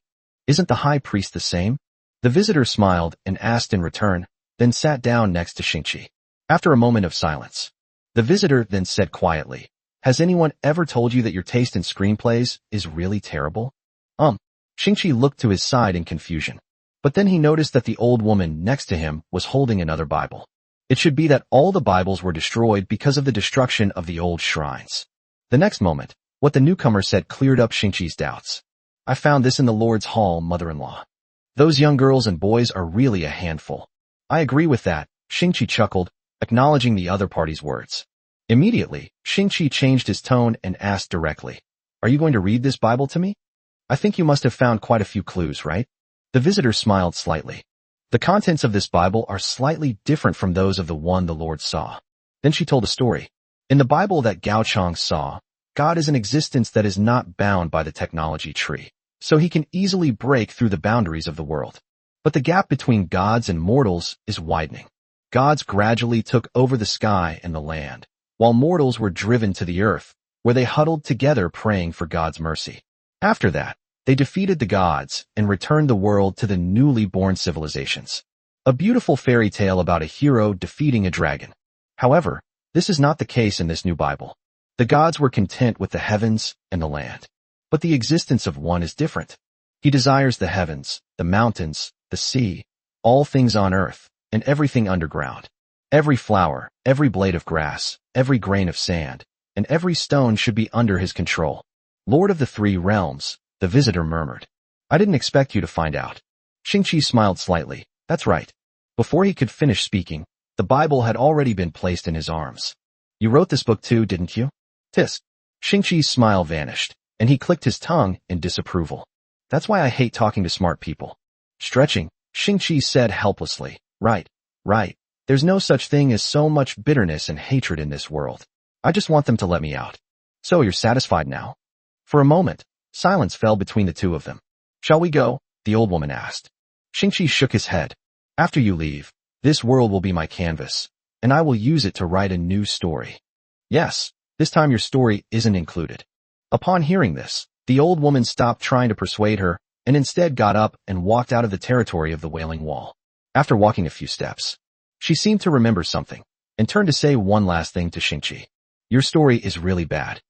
Isn't the High Priest the same? The visitor smiled and asked in return, then sat down next to Xingqi. After a moment of silence, the visitor then said quietly, has anyone ever told you that your taste in screenplays is really terrible? Xingqi looked to his side in confusion. But then he noticed that the old woman next to him was holding another Bible. It should be that all the Bibles were destroyed because of the destruction of the old shrines. The next moment, what the newcomer said cleared up Xingqi's doubts. I found this in the Lord's hall, mother-in-law. Those young girls and boys are really a handful. I agree with that, Xingqi chuckled, acknowledging the other party's words. Immediately, Xingqi changed his tone and asked directly, are you going to read this Bible to me? I think you must have found quite a few clues, right? The visitor smiled slightly. The contents of this Bible are slightly different from those of the one the Lord saw. Then she told a story. In the Bible that Gao Chang saw, God is an existence that is not bound by the technology tree, so he can easily break through the boundaries of the world. But the gap between gods and mortals is widening. Gods gradually took over the sky and the land, while mortals were driven to the earth, where they huddled together praying for God's mercy. After that, they defeated the gods and returned the world to the newly born civilizations. A beautiful fairy tale about a hero defeating a dragon. However, this is not the case in this new Bible. The gods were content with the heavens and the land. But the existence of one is different. He desires the heavens, the mountains, the sea, all things on earth, and everything underground. Every flower, every blade of grass, every grain of sand, and every stone should be under his control. Lord of the three realms, the visitor murmured. I didn't expect you to find out. Xingqi smiled slightly. That's right. Before he could finish speaking, the Bible had already been placed in his arms. You wrote this book too, didn't you? Tisk. Xingqi's smile vanished, and he clicked his tongue in disapproval. That's why I hate talking to smart people. Stretching, Xingqi said helplessly. Right. There's no such thing as so much bitterness and hatred in this world. I just want them to let me out. So you're satisfied now? For a moment, silence fell between the two of them. Shall we go? The old woman asked. Xingqi shook his head. After you leave, this world will be my canvas, and I will use it to write a new story. Yes, this time your story isn't included. Upon hearing this, the old woman stopped trying to persuade her, and instead got up and walked out of the territory of the Wailing Wall. After walking a few steps, she seemed to remember something, and turned to say one last thing to Xingqi. Your story is really bad.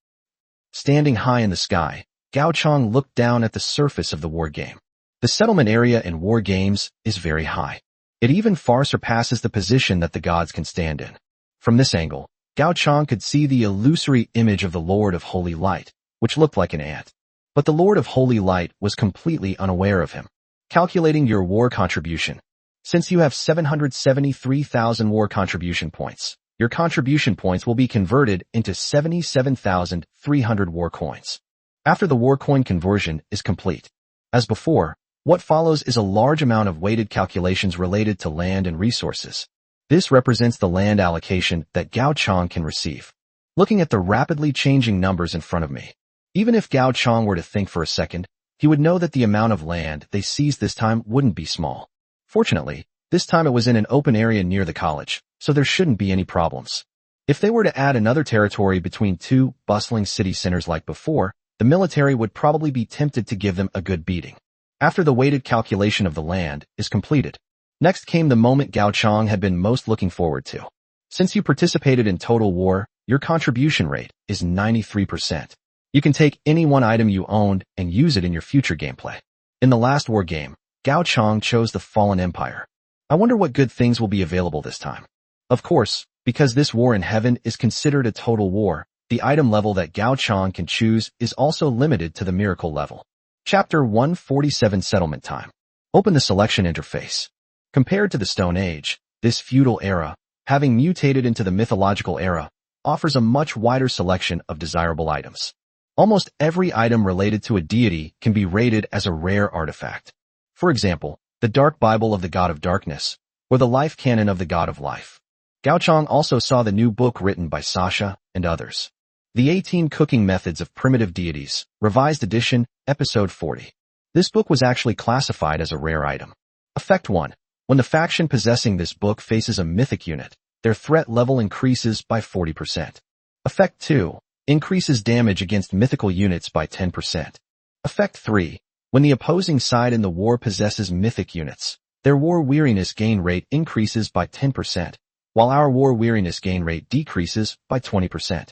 Standing high in the sky, Gao Chang looked down at the surface of the war game. The settlement area in war games is very high. It even far surpasses the position that the gods can stand in. From this angle, Gao Chang could see the illusory image of the Lord of Holy Light, which looked like an ant. But the Lord of Holy Light was completely unaware of him. Calculating your war contribution. Since you have 773,000 war contribution points, your contribution points will be converted into 77,300 war coins. After the war coin conversion is complete. As before, what follows is a large amount of weighted calculations related to land and resources. This represents the land allocation that Gao Chang can receive. Looking at the rapidly changing numbers in front of me, even if Gao Chang were to think for a second, he would know that the amount of land they seized this time wouldn't be small. Fortunately, this time it was in an open area near the college, so there shouldn't be any problems. If they were to add another territory between two bustling city centers like before, the military would probably be tempted to give them a good beating. After the weighted calculation of the land is completed, next came the moment Gao Chang had been most looking forward to. Since you participated in total war, your contribution rate is 93%. You can take any one item you owned and use it in your future gameplay. In the last war game, Gao Chang chose the Fallen Empire. I wonder what good things will be available this time. Of course, because this war in heaven is considered a total war, the item level that Gao Chang can choose is also limited to the miracle level. Chapter 147 Settlement Time. Open the selection interface. Compared to the Stone Age, this feudal era, having mutated into the mythological era, offers a much wider selection of desirable items. Almost every item related to a deity can be rated as a rare artifact. For example, the Dark Bible of the God of Darkness, or the life canon of the god of life. Gao Chang also saw the new book written by Sasha and others. The 18 Cooking Methods of Primitive Deities, Revised Edition, Episode 40. This book was actually classified as a rare item. Effect 1. When the faction possessing this book faces a mythic unit, their threat level increases by 40%. Effect 2. Increases damage against mythical units by 10%. Effect 3. When the opposing side in the war possesses mythic units, their war weariness gain rate increases by 10%, while our war weariness gain rate decreases by 20%.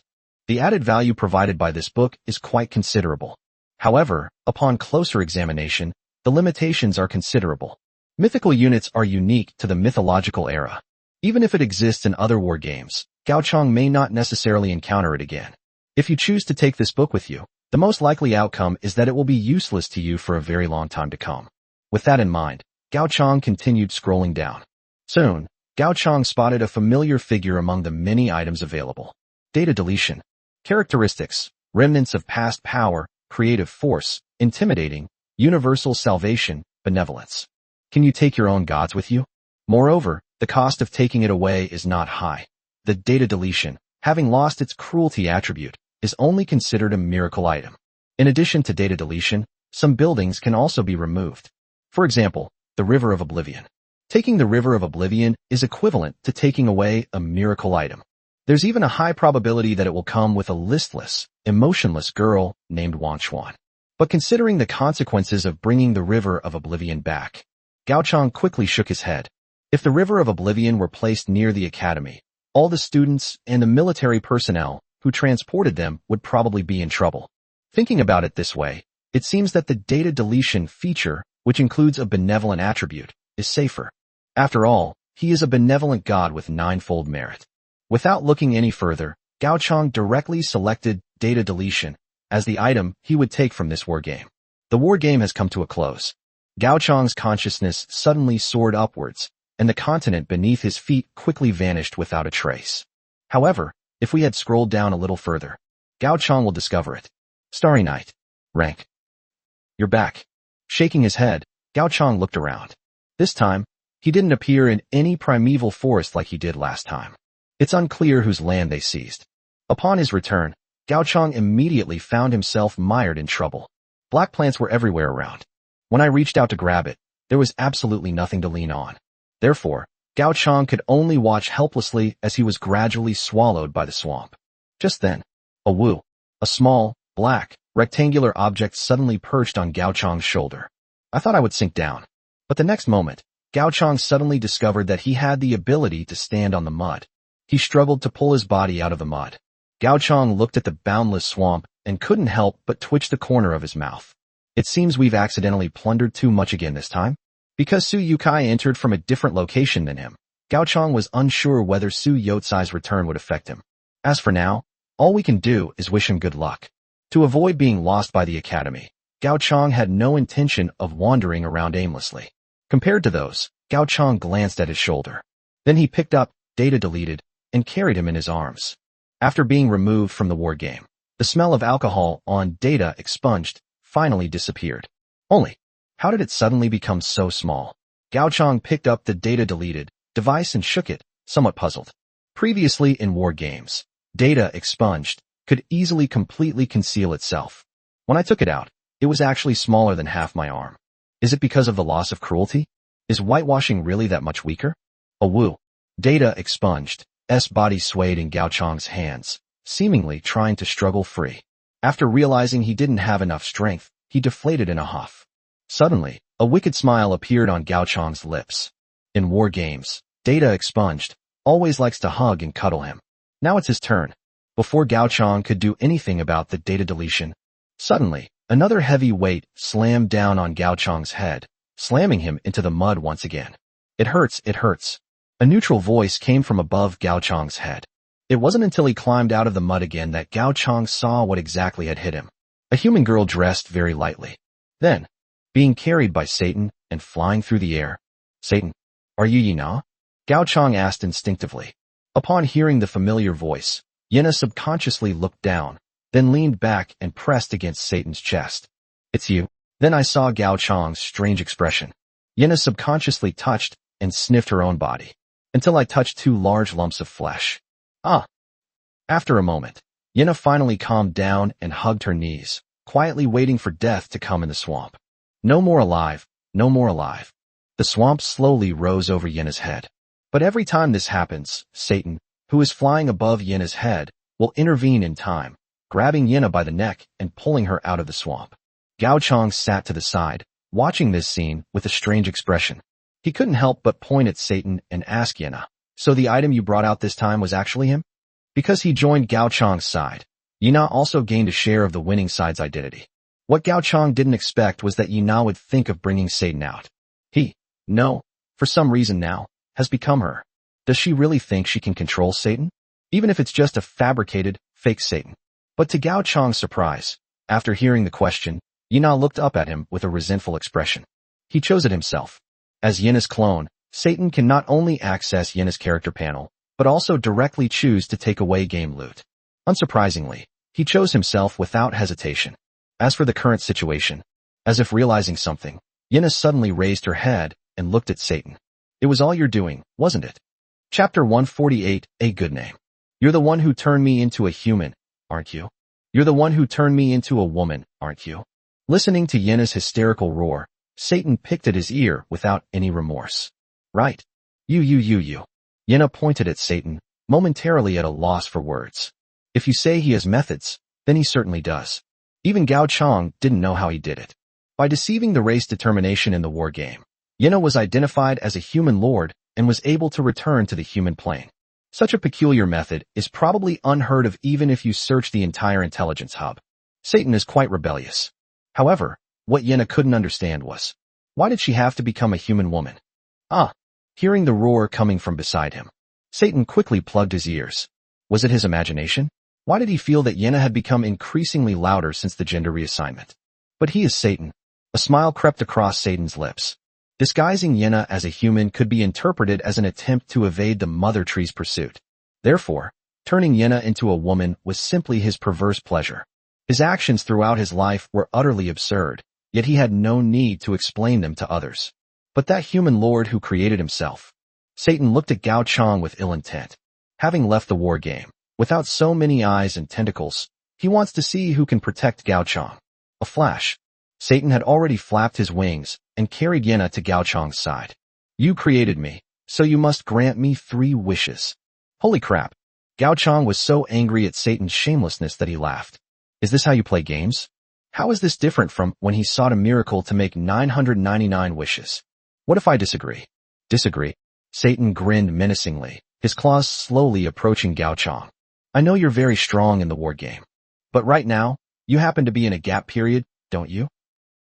The added value provided by this book is quite considerable. However, upon closer examination, the limitations are considerable. Mythical units are unique to the mythological era. Even if it exists in other war games, Gao Chang may not necessarily encounter it again. If you choose to take this book with you, the most likely outcome is that it will be useless to you for a very long time to come. With that in mind, Gao Chang continued scrolling down. Soon, Gao Chang spotted a familiar figure among the many items available. Data deletion. Characteristics: remnants of past power, creative force, intimidating, universal salvation, benevolence. Can you take your own gods with you? Moreover, the cost of taking it away is not high. The data deletion, having lost its cruelty attribute, is only considered a miracle item. In addition to data deletion, some buildings can also be removed. For example, the River of Oblivion. Taking the River of Oblivion is equivalent to taking away a miracle item. There's even a high probability that it will come with a listless, emotionless girl named Wanchuan. But considering the consequences of bringing the River of Oblivion back, Gao Chang quickly shook his head. If the River of Oblivion were placed near the academy, all the students and the military personnel who transported them would probably be in trouble. Thinking about it this way, it seems that the data deletion feature, which includes a benevolent attribute, is safer. After all, he is a benevolent god with ninefold merit. Without looking any further, Gao Chang directly selected data deletion as the item he would take from this war game. The war game has come to a close. Gao Chang's consciousness suddenly soared upwards, and the continent beneath his feet quickly vanished without a trace. However, if we had scrolled down a little further, Gao Chang will discover it. Starry Night. Rank. You're back. Shaking his head, Gao Chang looked around. This time, he didn't appear in any primeval forest like he did last time. It's unclear whose land they seized. Upon his return, Gao Chang immediately found himself mired in trouble. Black plants were everywhere around. When I reached out to grab it, there was absolutely nothing to lean on. Therefore, Gao Chang could only watch helplessly as he was gradually swallowed by the swamp. Just then, a small, black, rectangular object suddenly perched on Gao Chang's shoulder. I thought I would sink down. But the next moment, Gao Chang suddenly discovered that he had the ability to stand on the mud. He struggled to pull his body out of the mud. Gao Chang looked at the boundless swamp and couldn't help but twitch the corner of his mouth. It seems we've accidentally plundered too much again this time. Because Suyukai entered from a different location than him, Gao Chang was unsure whether Su Yotsai's return would affect him. As for now, all we can do is wish him good luck. To avoid being lost by the academy, Gao Chang had no intention of wandering around aimlessly. Compared to those, Gao Chang glanced at his shoulder. Then he picked up data deleted and carried him in his arms. After being removed from the war game, the smell of alcohol on data expunged finally disappeared. Only, how did it suddenly become so small? Gao Chang picked up the data deleted device and shook it, somewhat puzzled. Previously in war games, data expunged could easily completely conceal itself. When I took it out, it was actually smaller than half my arm. Is it because of the loss of cruelty? Is whitewashing really that much weaker? Data expunged. Body swayed in Gao Chang's hands, seemingly trying to struggle free. After realizing he didn't have enough strength, he deflated in a huff. Suddenly, a wicked smile appeared on Gao Chang's lips. In war games, data expunged always likes to hug and cuddle him. Now it's his turn. Before Gao Chang could do anything about the data deletion, suddenly, another heavy weight slammed down on Gao Chang's head, slamming him into the mud once again. It hurts, it hurts. A neutral voice came from above Gao Chang's head. It wasn't until he climbed out of the mud again that Gao Chang saw what exactly had hit him. A human girl dressed very lightly. Then, being carried by Satan and flying through the air. Satan, are you Yina? Gao Chang asked instinctively. Upon hearing the familiar voice, Yina subconsciously looked down, then leaned back and pressed against Satan's chest. It's you. Then I saw Gao Chang's strange expression. Yina subconsciously touched and sniffed her own body, until I touched two large lumps of flesh. Ah! After a moment, Yenna finally calmed down and hugged her knees, quietly waiting for death to come in the swamp. No more alive, no more alive. The swamp slowly rose over Yenna's head. But every time this happens, Satan, who is flying above Yenna's head, will intervene in time, grabbing Yenna by the neck and pulling her out of the swamp. Gao Chang sat to the side, watching this scene with a strange expression. He couldn't help but point at Satan and ask Yenna, "So the item you brought out this time was actually him?" Because he joined Gao Chang's side, Yenna also gained a share of the winning side's identity. What Gao Chang didn't expect was that Yenna would think of bringing Satan out. No, for some reason now, has become her. Does she really think she can control Satan? Even if it's just a fabricated, fake Satan. But to Gao Chang's surprise, after hearing the question, Yenna looked up at him with a resentful expression. He chose it himself. As Yenna's clone, Satan can not only access Yenna's character panel, but also directly choose to take away game loot. Unsurprisingly, he chose himself without hesitation. As for the current situation, as if realizing something, Yenna suddenly raised her head and looked at Satan. "It was all you're doing, wasn't it?" Chapter 148, A Good Name. "You're the one who turned me into a human, aren't you? You're the one who turned me into a woman, aren't you?" Listening to Yenna's hysterical roar, Satan picked at his ear without any remorse. "Right. You. Yenna pointed at Satan, momentarily at a loss for words. If you say he has methods, then he certainly does. Even Gao Chang didn't know how he did it. By deceiving the race determination in the war game, Yenna was identified as a human lord and was able to return to the human plane. Such a peculiar method is probably unheard of even if you search the entire intelligence hub. Satan is quite rebellious. However, what Yenna couldn't understand was, why did she have to become a human woman? Hearing the roar coming from beside him, Satan quickly plugged his ears. Was it his imagination? Why did he feel that Yenna had become increasingly louder since the gender reassignment? But he is Satan. A smile crept across Satan's lips. Disguising Yenna as a human could be interpreted as an attempt to evade the Mother Tree's pursuit. Therefore, turning Yenna into a woman was simply his perverse pleasure. His actions throughout his life were utterly absurd, yet he had no need to explain them to others. But that human lord who created himself. Satan looked at Gao Chang with ill intent. Having left the war game, without so many eyes and tentacles, he wants to see who can protect Gao Chang. A flash. Satan had already flapped his wings and carried Yenna to Gao Chang's side. "You created me, so you must grant me 3 wishes. Holy crap. Gao Chang was so angry at Satan's shamelessness that he laughed. Is this how you play games? How is this different from when he sought a miracle to make 999 wishes? What if I disagree? Disagree? Satan grinned menacingly, his claws slowly approaching Gao Chang. "I know you're very strong in the war game. But right now, you happen to be in a gap period, don't you?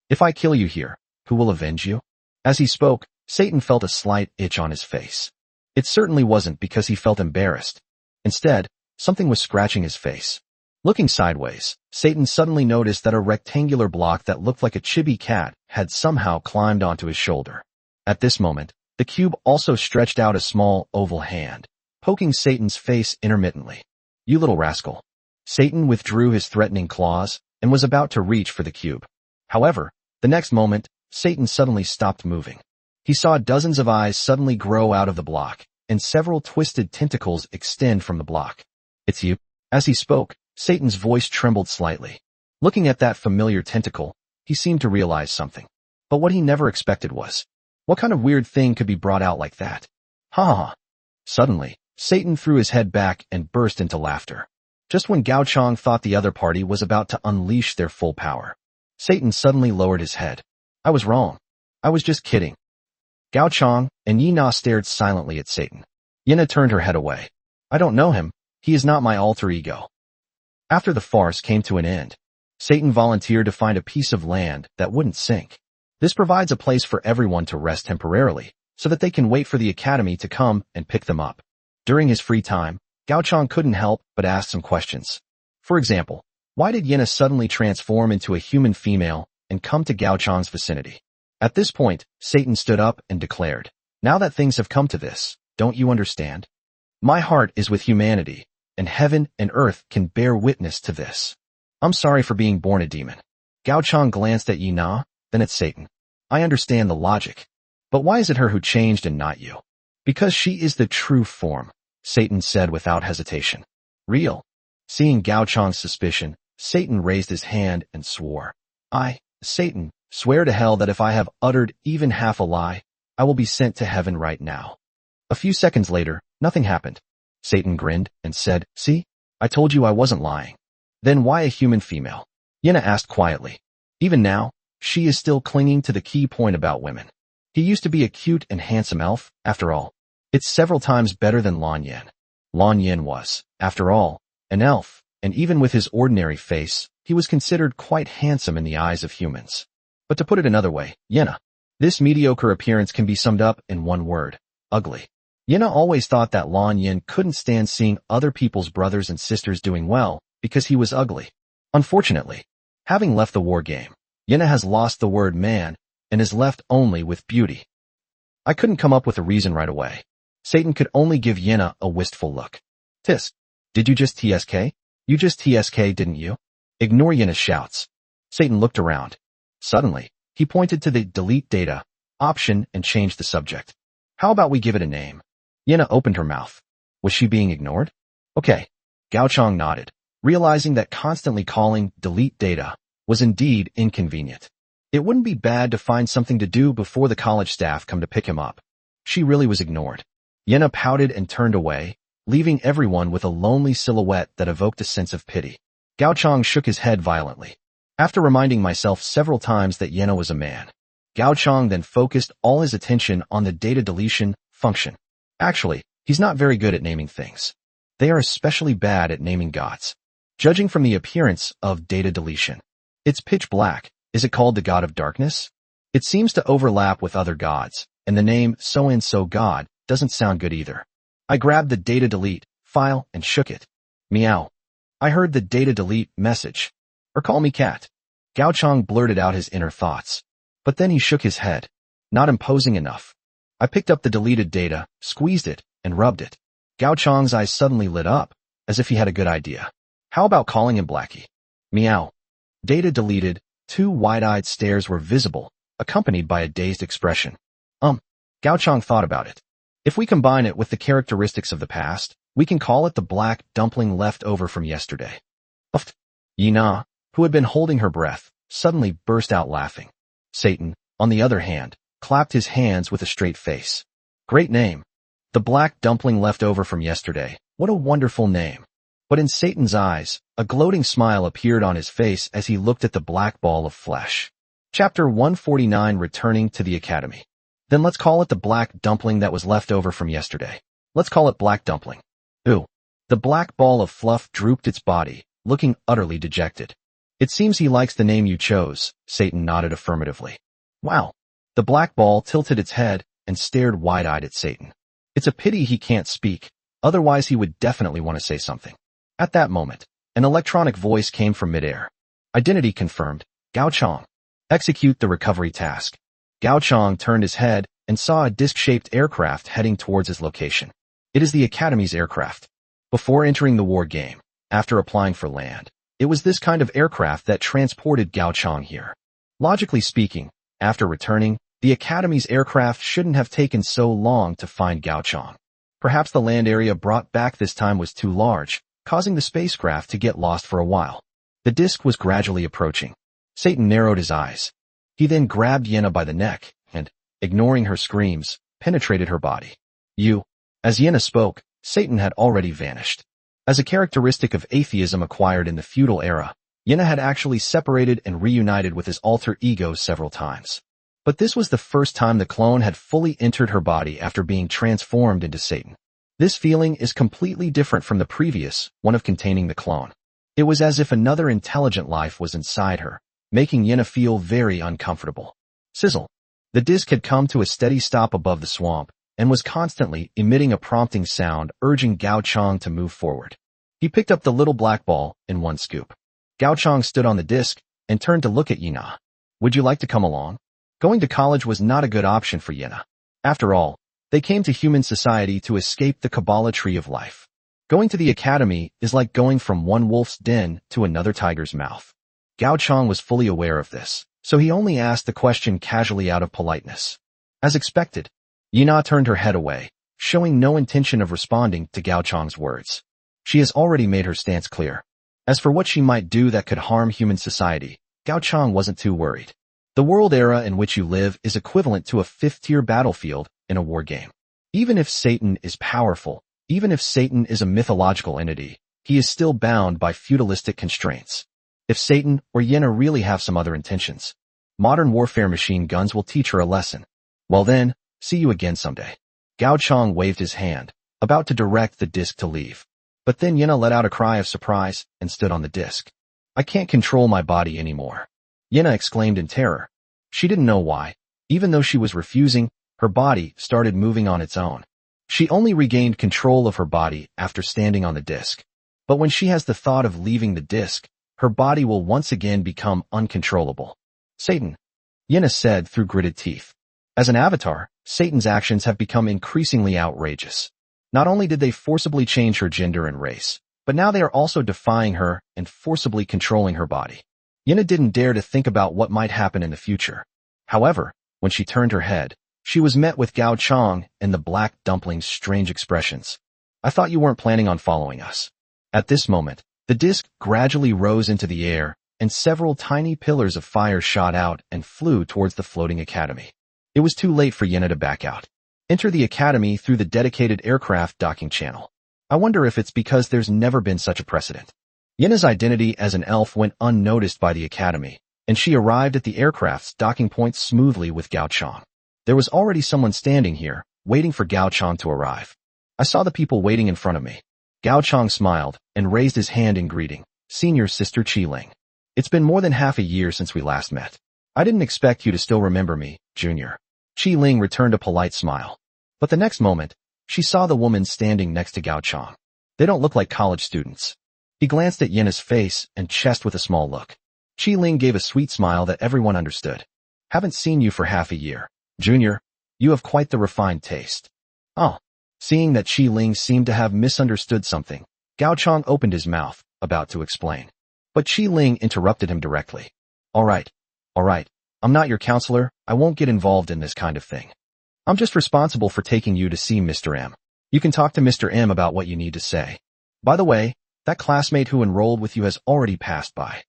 If I kill you here, who will avenge you?" As he spoke, Satan felt a slight itch on his face. It certainly wasn't because he felt embarrassed. Instead, something was scratching his face. Looking sideways, Satan suddenly noticed that a rectangular block that looked like a chibi cat had somehow climbed onto his shoulder. At this moment, the cube also stretched out a small, oval hand, poking Satan's face intermittently. "You little rascal." Satan withdrew his threatening claws and was about to reach for the cube. However, the next moment, Satan suddenly stopped moving. He saw dozens of eyes suddenly grow out of the block, and several twisted tentacles extend from the block. "It's you." As he spoke, Satan's voice trembled slightly. Looking at that familiar tentacle, he seemed to realize something. But what he never expected was, what kind of weird thing could be brought out like that? Ha ha ha. Suddenly, Satan threw his head back and burst into laughter. Just when Gao Chang thought the other party was about to unleash their full power, Satan suddenly lowered his head. "I was wrong. I was just kidding." Gao Chang and Yenna stared silently at Satan. Yenna turned her head away. "I don't know him. He is not my alter ego." After the farce came to an end, Satan volunteered to find a piece of land that wouldn't sink. This provides a place for everyone to rest temporarily, so that they can wait for the academy to come and pick them up. During his free time, Gao Chang couldn't help but ask some questions. For example, why did Yenna suddenly transform into a human female and come to Gao Chang's vicinity? At this point, Satan stood up and declared, "Now that things have come to this, don't you understand? My heart is with humanity, and heaven and earth can bear witness to this. I'm sorry for being born a demon." Gao Chang glanced at Yenna, then at Satan. "I understand the logic. But why is it her who changed and not you? Because she is the true form, Satan said without hesitation. Real. Seeing Gao Chang's suspicion, Satan raised his hand and swore. I, Satan, swear to hell that if I have uttered even half a lie, I will be sent to heaven right now. A few seconds later, nothing happened. Satan grinned and said, see, I told you I wasn't lying. Then why a human female? Yenna asked quietly. Even now, she is still clinging to the key point about women. He used to be a cute and handsome elf, after all. It's several times better than Lan Yin. Lan Yin was, after all, an elf, and even with his ordinary face, he was considered quite handsome in the eyes of humans. But to put it another way, Yenna. This mediocre appearance can be summed up in one word, ugly. Yenna always thought that Lan Yin couldn't stand seeing other people's brothers and sisters doing well because he was ugly. Unfortunately, having left the war game, Yenna has lost the word man and is left only with beauty. I couldn't come up with a reason right away. Satan could only give Yenna a wistful look. Tisk, did you just TSK? You just TSK, didn't you? Ignore Yenna's shouts. Satan looked around. Suddenly, he pointed to the delete data option and changed the subject. How about we give it a name? Yenna opened her mouth. Was she being ignored? Okay. Gao Chang nodded, realizing that constantly calling delete data was indeed inconvenient. It wouldn't be bad to find something to do before the college staff come to pick him up. She really was ignored. Yenna pouted and turned away, leaving everyone with a lonely silhouette that evoked a sense of pity. Gao Chang shook his head violently. After reminding myself several times that Yenna was a man, Gao Chang then focused all his attention on the data deletion function. Actually, he's not very good at naming things. They are especially bad at naming gods. Judging from the appearance of data deletion, it's pitch black. Is it called the god of darkness? It seems to overlap with other gods, and the name so-and-so god doesn't sound good either. I grabbed the data delete file and shook it. Meow. I heard the data delete message. Or call me cat. Gao Chang blurted out his inner thoughts. But then he shook his head. Not imposing enough. I picked up the deleted data, squeezed it, and rubbed it. Gao Chang's eyes suddenly lit up, as if he had a good idea. How about calling him Blackie? Meow. Data deleted. 2 wide-eyed stares were visible, accompanied by a dazed expression. Gao Chang thought about it. If we combine it with the characteristics of the past, we can call it the black dumpling left over from yesterday. Uft. Yina, who had been holding her breath, suddenly burst out laughing. Satan, on the other hand, clapped his hands with a straight face. Great name. The black dumpling left over from yesterday. What a wonderful name. But in Satan's eyes, a gloating smile appeared on his face as he looked at the black ball of flesh. Chapter 149, Returning to the Academy. Then let's call it the black dumpling that was left over from yesterday. Let's call it black dumpling. Ooh. The black ball of fluff drooped its body, looking utterly dejected. It seems he likes the name you chose, Satan nodded affirmatively. Wow. The black ball tilted its head and stared wide-eyed at Satan. It's a pity he can't speak, otherwise he would definitely want to say something. At that moment, an electronic voice came from midair. Identity confirmed. Gao Chang. Execute the recovery task. Gao Chang turned his head and saw a disc-shaped aircraft heading towards his location. It is the Academy's aircraft. Before entering the war game, after applying for land, it was this kind of aircraft that transported Gao Chang here. Logically speaking, after returning, the Academy's aircraft shouldn't have taken so long to find Gao Chang. Perhaps the land area brought back this time was too large, causing the spacecraft to get lost for a while. The disc was gradually approaching. Satan narrowed his eyes. He then grabbed Yenna by the neck and, ignoring her screams, penetrated her body. As Yenna spoke, Satan had already vanished. As a characteristic of atheism acquired in the feudal era, Yenna had actually separated and reunited with his alter ego several times. But this was the first time the clone had fully entered her body after being transformed into Satan. This feeling is completely different from the previous one of containing the clone. It was as if another intelligent life was inside her, making Yenna feel very uncomfortable. Sizzle. The disc had come to a steady stop above the swamp, and was constantly emitting a prompting sound urging Gao Chang to move forward. He picked up the little black ball in one scoop. Gao Chang stood on the disc and turned to look at Yenna. Would you like to come along? Going to college was not a good option for Yenna. After all, they came to human society to escape the Kabbalah tree of life. Going to the academy is like going from one wolf's den to another tiger's mouth. Gao Chang was fully aware of this, so he only asked the question casually out of politeness. As expected, Yina turned her head away, showing no intention of responding to Gao Chang's words. She has already made her stance clear. As for what she might do that could harm human society, Gao Chang wasn't too worried. The world era in which you live is equivalent to a fifth-tier battlefield in a war game. Even if Satan is powerful, even if Satan is a mythological entity, he is still bound by feudalistic constraints. If Satan or Yena really have some other intentions, modern warfare machine guns will teach her a lesson. Well then, see you again someday. Gao Chang waved his hand, about to direct the disc to leave. But then Yena let out a cry of surprise and stood on the disc. I can't control my body anymore. Yena exclaimed in terror. She didn't know why. Even though she was refusing, her body started moving on its own. She only regained control of her body after standing on the disc. But when she has the thought of leaving the disc, her body will once again become uncontrollable. Satan, Yena said through gritted teeth. As an avatar, Satan's actions have become increasingly outrageous. Not only did they forcibly change her gender and race, but now they are also defying her and forcibly controlling her body. Yena didn't dare to think about what might happen in the future. However, when she turned her head, she was met with Gao Chang and the Black Dumpling's strange expressions. I thought you weren't planning on following us. At this moment, the disc gradually rose into the air, and several tiny pillars of fire shot out and flew towards the floating academy. It was too late for Yena to back out. Enter the academy through the dedicated aircraft docking channel. I wonder if it's because there's never been such a precedent. Yena's identity as an elf went unnoticed by the academy, and she arrived at the aircraft's docking point smoothly with Gao Chang. There was already someone standing here, waiting for Gao Chang to arrive. I saw the people waiting in front of me. Gao Chang smiled and raised his hand in greeting. Senior Sister Qi Ling. It's been more than half a year since we last met. I didn't expect you to still remember me, Junior. Qi Ling returned a polite smile. But the next moment, she saw the woman standing next to Gao Chang. They don't look like college students. He glanced at Yena's face and chest with a small look. Qi Ling gave a sweet smile that everyone understood. Haven't seen you for half a year. Junior, you have quite the refined taste. Oh. Seeing that Qi Ling seemed to have misunderstood something, Gao Chang opened his mouth, about to explain. But Qi Ling interrupted him directly. All right. I'm not your counselor. I won't get involved in this kind of thing. I'm just responsible for taking you to see Mr. M. You can talk to Mr. M about what you need to say. By the way, that classmate who enrolled with you has already passed by.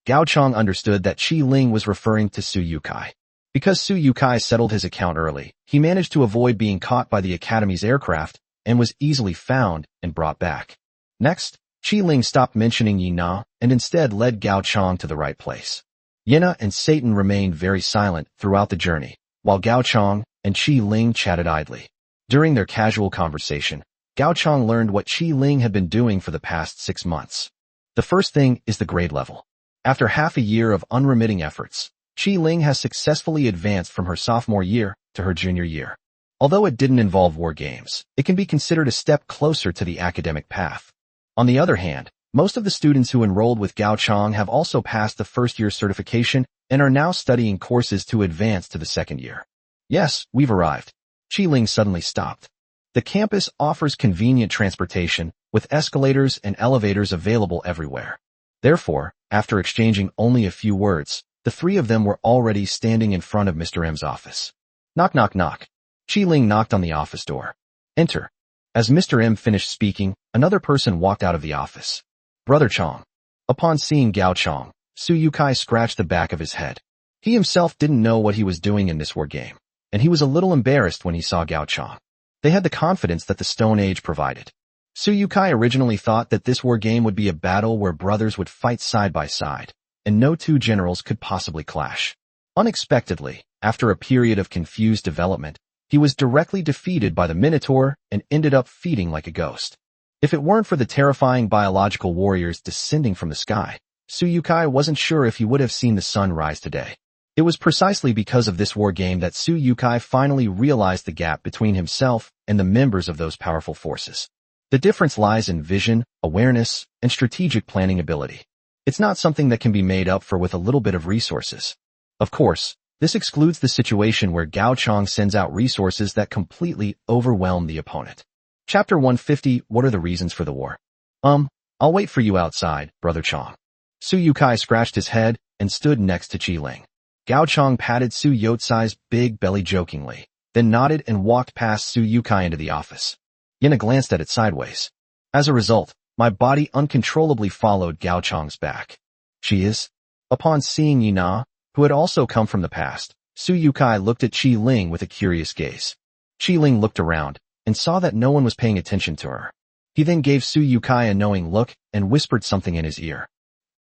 Gao Chang understood that Qi Ling was referring to Suyukai. Because Suyukai settled his account early, he managed to avoid being caught by the Academy's aircraft and was easily found and brought back. Next, Qi Ling stopped mentioning Yina and instead led Gao Chang to the right place. Yena and Satan remained very silent throughout the journey, while Gao Chang and Qi Ling chatted idly. During their casual conversation, Gao Chang learned what Qi Ling had been doing for the past 6 months. The first thing is the grade level. After half a year of unremitting efforts, Qi Ling has successfully advanced from her sophomore year to her junior year. Although it didn't involve war games, it can be considered a step closer to the academic path. On the other hand, most of the students who enrolled with Gao Chang have also passed the first-year certification and are now studying courses to advance to the second year. Yes, we've arrived. Qi Ling suddenly stopped. The campus offers convenient transportation, with escalators and elevators available everywhere. Therefore, after exchanging only a few words, the three of them were already standing in front of Mr. M's office. Knock, knock, knock. Qi Ling knocked on the office door. Enter. As Mr. M finished speaking, another person walked out of the office. Brother Chang. Upon seeing Gao Chang, Suyukai scratched the back of his head. He himself didn't know what he was doing in this war game, and he was a little embarrassed when he saw Gao Chang. They had the confidence that the Stone Age provided. Suyukai originally thought that this war game would be a battle where brothers would fight side by side, and no two generals could possibly clash. Unexpectedly, after a period of confused development, he was directly defeated by the Minotaur and ended up feeding like a ghost. If it weren't for the terrifying biological warriors descending from the sky, Suyukai wasn't sure if he would have seen the sun rise today. It was precisely because of this war game that Suyukai finally realized the gap between himself and the members of those powerful forces. The difference lies in vision, awareness, and strategic planning ability. It's not something that can be made up for with a little bit of resources. Of course, this excludes the situation where Gao Chang sends out resources that completely overwhelm the opponent. Chapter 150, What are the reasons for the war? I'll wait for you outside, Brother Chang. Suyukai scratched his head and stood next to Qi Ling. Gao Chang patted Su Yotsai's big belly jokingly, then nodded and walked past Suyukai into the office. Yina glanced at it sideways. As a result, my body uncontrollably followed Gao Chang's back. She is? Upon seeing Yina, who had also come from the past, Suyukai looked at Qi Ling with a curious gaze. Qi Ling looked around and saw that no one was paying attention to her. He then gave Suyukai a knowing look and whispered something in his ear.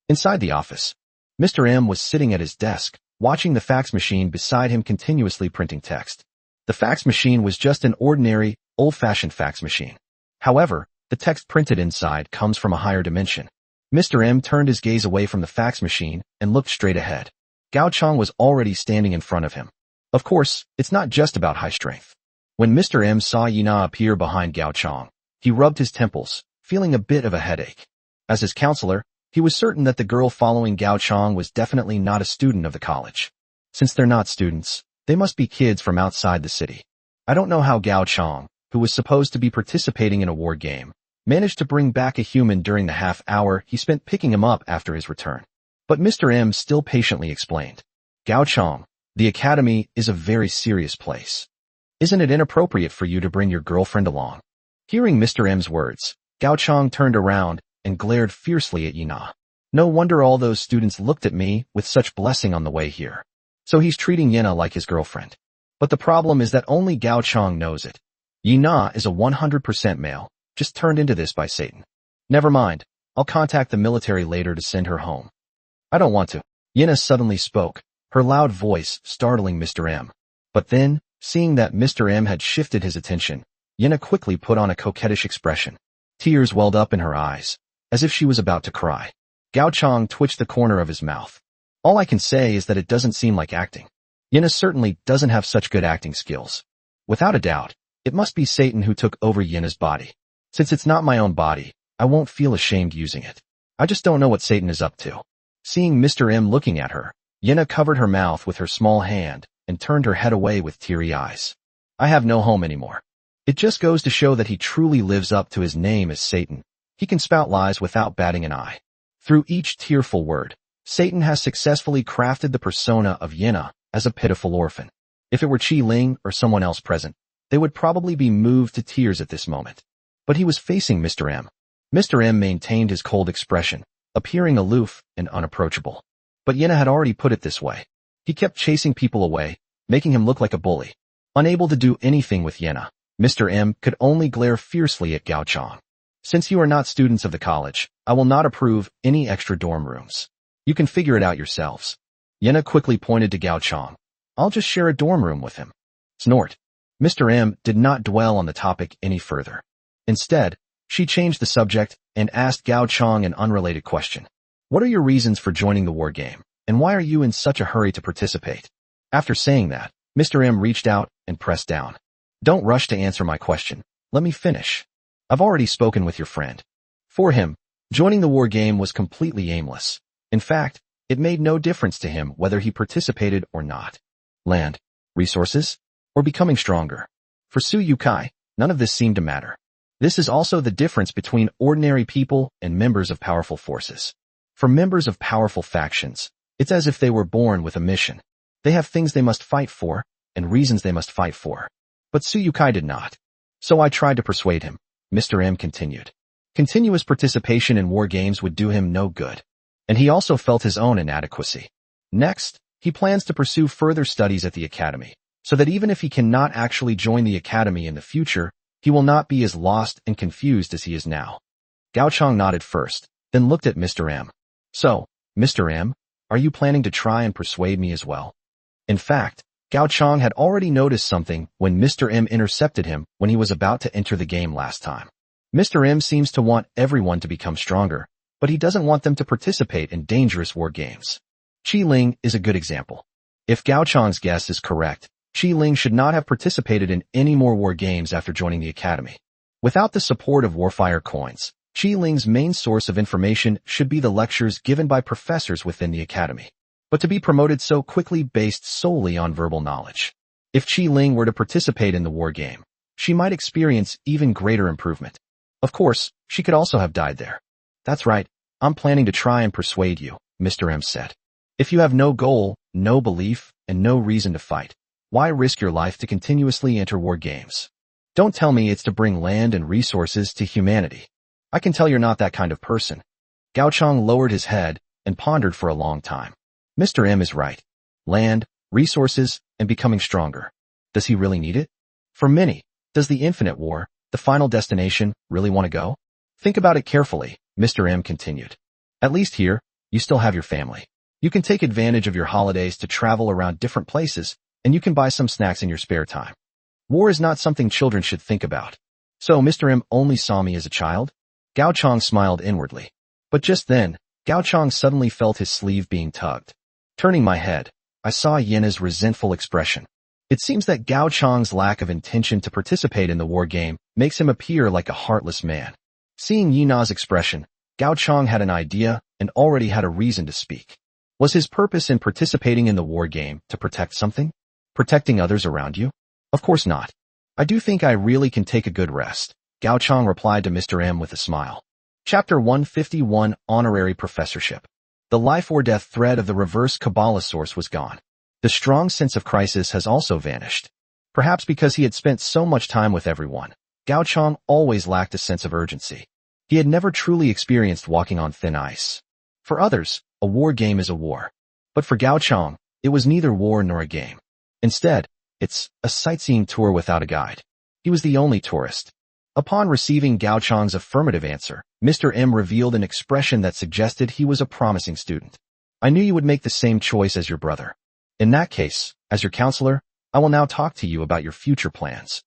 Inside the office, Mr. M was sitting at his desk, watching the fax machine beside him continuously printing text. The fax machine was just an ordinary, old-fashioned fax machine. However, the text printed inside comes from a higher dimension. Mr. M turned his gaze away from the fax machine and looked straight ahead. Gao Chang was already standing in front of him. Of course, it's not just about high strength. When Mr. M saw Yina appear behind Gao Chang, he rubbed his temples, feeling a bit of a headache. As his counselor, he was certain that the girl following Gao Chang was definitely not a student of the college. Since they're not students, they must be kids from outside the city. I don't know how Gao Chang, who was supposed to be participating in a war game, managed to bring back a human during the half hour he spent picking him up after his return. But Mr. M still patiently explained. Gao Chang, the academy is a very serious place. Isn't it inappropriate for you to bring your girlfriend along? Hearing Mr. M's words, Gao Chang turned around and glared fiercely at Yina. No wonder all those students looked at me with such blessing on the way here. So he's treating Yina like his girlfriend. But the problem is that only Gao Chang knows it. Yina is a 100% male, just turned into this by Satan. Never mind, I'll contact the military later to send her home. I don't want to. Yina suddenly spoke, her loud voice startling Mr. M. But then, seeing that Mr. M had shifted his attention, Yina quickly put on a coquettish expression. Tears welled up in her eyes, as if she was about to cry. Gao Chang twitched the corner of his mouth. All I can say is that it doesn't seem like acting. Yina certainly doesn't have such good acting skills. Without a doubt, it must be Satan who took over Yina's body. Since it's not my own body, I won't feel ashamed using it. I just don't know what Satan is up to. Seeing Mr. M looking at her, Yina covered her mouth with her small hand and turned her head away with teary eyes. I have no home anymore. It just goes to show that he truly lives up to his name as Satan. He can spout lies without batting an eye. Through each tearful word, Satan has successfully crafted the persona of Yina as a pitiful orphan. If it were Qi Ling or someone else present, they would probably be moved to tears at this moment. But he was facing Mr. M. Mr. M maintained his cold expression, appearing aloof and unapproachable. But Yina had already put it this way. He kept chasing people away, making him look like a bully. Unable to do anything with Yina, Mr. M could only glare fiercely at Gao Chang. Since you are not students of the college, I will not approve any extra dorm rooms. You can figure it out yourselves. Yina quickly pointed to Gao Chang. I'll just share a dorm room with him. Snort. Mr. M did not dwell on the topic any further. Instead, she changed the subject and asked Gao Chang an unrelated question. What are your reasons for joining the war game, and why are you in such a hurry to participate? After saying that, Mr. M reached out and pressed down. Don't rush to answer my question. Let me finish. I've already spoken with your friend. For him, joining the war game was completely aimless. In fact, it made no difference to him whether he participated or not. Land, resources, or becoming stronger. For Suyukai, none of this seemed to matter. This is also the difference between ordinary people and members of powerful forces. For members of powerful factions, it's as if they were born with a mission. They have things they must fight for, and reasons they must fight for. But Suyukai did not. So I tried to persuade him. Mr. M continued. Continuous participation in war games would do him no good. And he also felt his own inadequacy. Next, he plans to pursue further studies at the academy, so that even if he cannot actually join the academy in the future, he will not be as lost and confused as he is now. Gao Chang nodded first, then looked at Mr. M. So, Mr. M, are you planning to try and persuade me as well? In fact, Gao Chang had already noticed something when Mr. M intercepted him when he was about to enter the game last time. Mr. M seems to want everyone to become stronger, but he doesn't want them to participate in dangerous war games. Qi Ling is a good example. If Gao Chang's guess is correct, Qi Ling should not have participated in any more war games after joining the academy. Without the support of Warfire coins, Qi Ling's main source of information should be the lectures given by professors within the academy. But to be promoted so quickly based solely on verbal knowledge. If Qi Ling were to participate in the war game, she might experience even greater improvement. Of course, she could also have died there. That's right, I'm planning to try and persuade you, Mr. M said. If you have no goal, no belief, and no reason to fight, Why risk your life to continuously enter war games? Don't tell me it's to bring land and resources to humanity. I can tell you're not that kind of person. Gao Chang lowered his head and pondered for a long time. Mr. M is right. Land, resources, and becoming stronger. Does he really need it? For many, does the infinite war, the final destination, really want to go? Think about it carefully, Mr. M continued. At least here, you still have your family. You can take advantage of your holidays to travel around different places, and you can buy some snacks in your spare time. War is not something children should think about. So Mr. M only saw me as a child? Gao Chang smiled inwardly. But just then, Gao Chang suddenly felt his sleeve being tugged. Turning my head, I saw Yena's resentful expression. It seems that Gao Chang's lack of intention to participate in the war game makes him appear like a heartless man. Seeing Yena's expression, Gao Chang had an idea and already had a reason to speak. Was his purpose in participating in the war game to protect something? Protecting others around you? Of course not. I do think I really can take a good rest, Gao Chang replied to Mr. M with a smile. Chapter 151, Honorary Professorship. The life or death thread of the reverse Kabbalah source was gone. The strong sense of crisis has also vanished. Perhaps because he had spent so much time with everyone, Gao Chang always lacked a sense of urgency. He had never truly experienced walking on thin ice. For others, a war game is a war. But for Gao Chang, it was neither war nor a game. Instead, it's a sightseeing tour without a guide. He was the only tourist. Upon receiving Gao Chang's affirmative answer, Mr. M revealed an expression that suggested he was a promising student. I knew you would make the same choice as your brother. In that case, as your counselor, I will now talk to you about your future plans.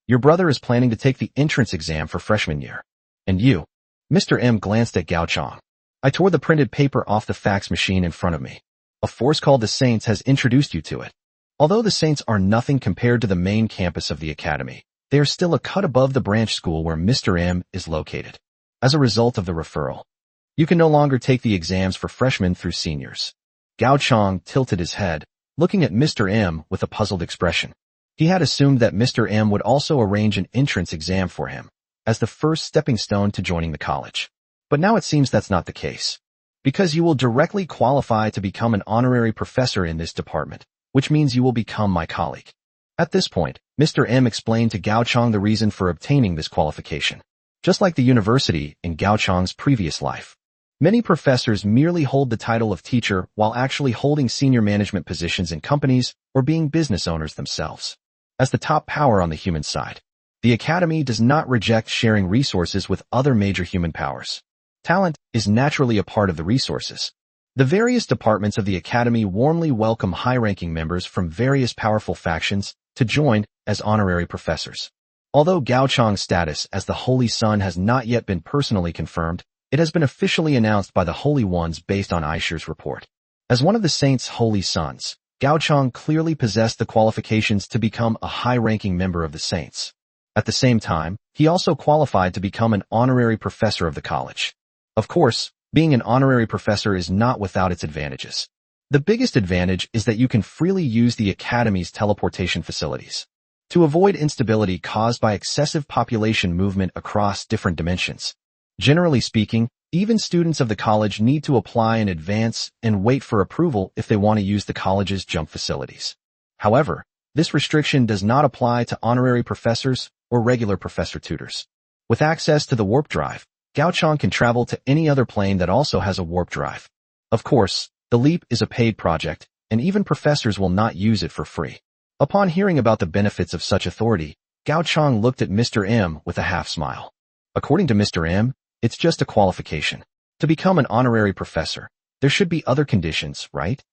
Your brother is planning to take the entrance exam for freshman year. And you? Mr. M glanced at Gao Chang. I tore the printed paper off the fax machine in front of me. A force called the Saints has introduced you to it. Although the Saints are nothing compared to the main campus of the academy, they are still a cut above the branch school where Mr. M is located. As a result of the referral, you can no longer take the exams for freshmen through seniors. Gao Chang tilted his head, looking at Mr. M with a puzzled expression. He had assumed that Mr. M would also arrange an entrance exam for him, as the first stepping stone to joining the college. But now it seems that's not the case. Because you will directly qualify to become an honorary professor in this department, which means you will become my colleague. At this point, Mr. M explained to Gao Chang the reason for obtaining this qualification. Just like the university in Gao Chang's previous life, many professors merely hold the title of teacher while actually holding senior management positions in companies or being business owners themselves. As the top power on the human side, the academy does not reject sharing resources with other major human powers. Talent is naturally a part of the resources. The various departments of the academy warmly welcome high-ranking members from various powerful factions to join as honorary professors. Although Gao Chang's status as the Holy Son has not yet been personally confirmed, it has been officially announced by the Holy Ones based on Aisher's report. As one of the Saints' Holy Sons, Gao Chang clearly possessed the qualifications to become a high-ranking member of the Saints. At the same time, he also qualified to become an honorary professor of the college. Of course, being an honorary professor is not without its advantages. The biggest advantage is that you can freely use the academy's teleportation facilities. To avoid instability caused by excessive population movement across different dimensions. Generally speaking, even students of the college need to apply in advance and wait for approval if they want to use the college's jump facilities. However, this restriction does not apply to honorary professors or regular professor tutors. With access to the warp drive, Gao Chang can travel to any other plane that also has a warp drive. Of course, the leap is a paid project, and even professors will not use it for free. Upon hearing about the benefits of such authority, Gao Chang looked at Mr. M with a half-smile. According to Mr. M, it's just a qualification. To become an honorary professor, there should be other conditions, right?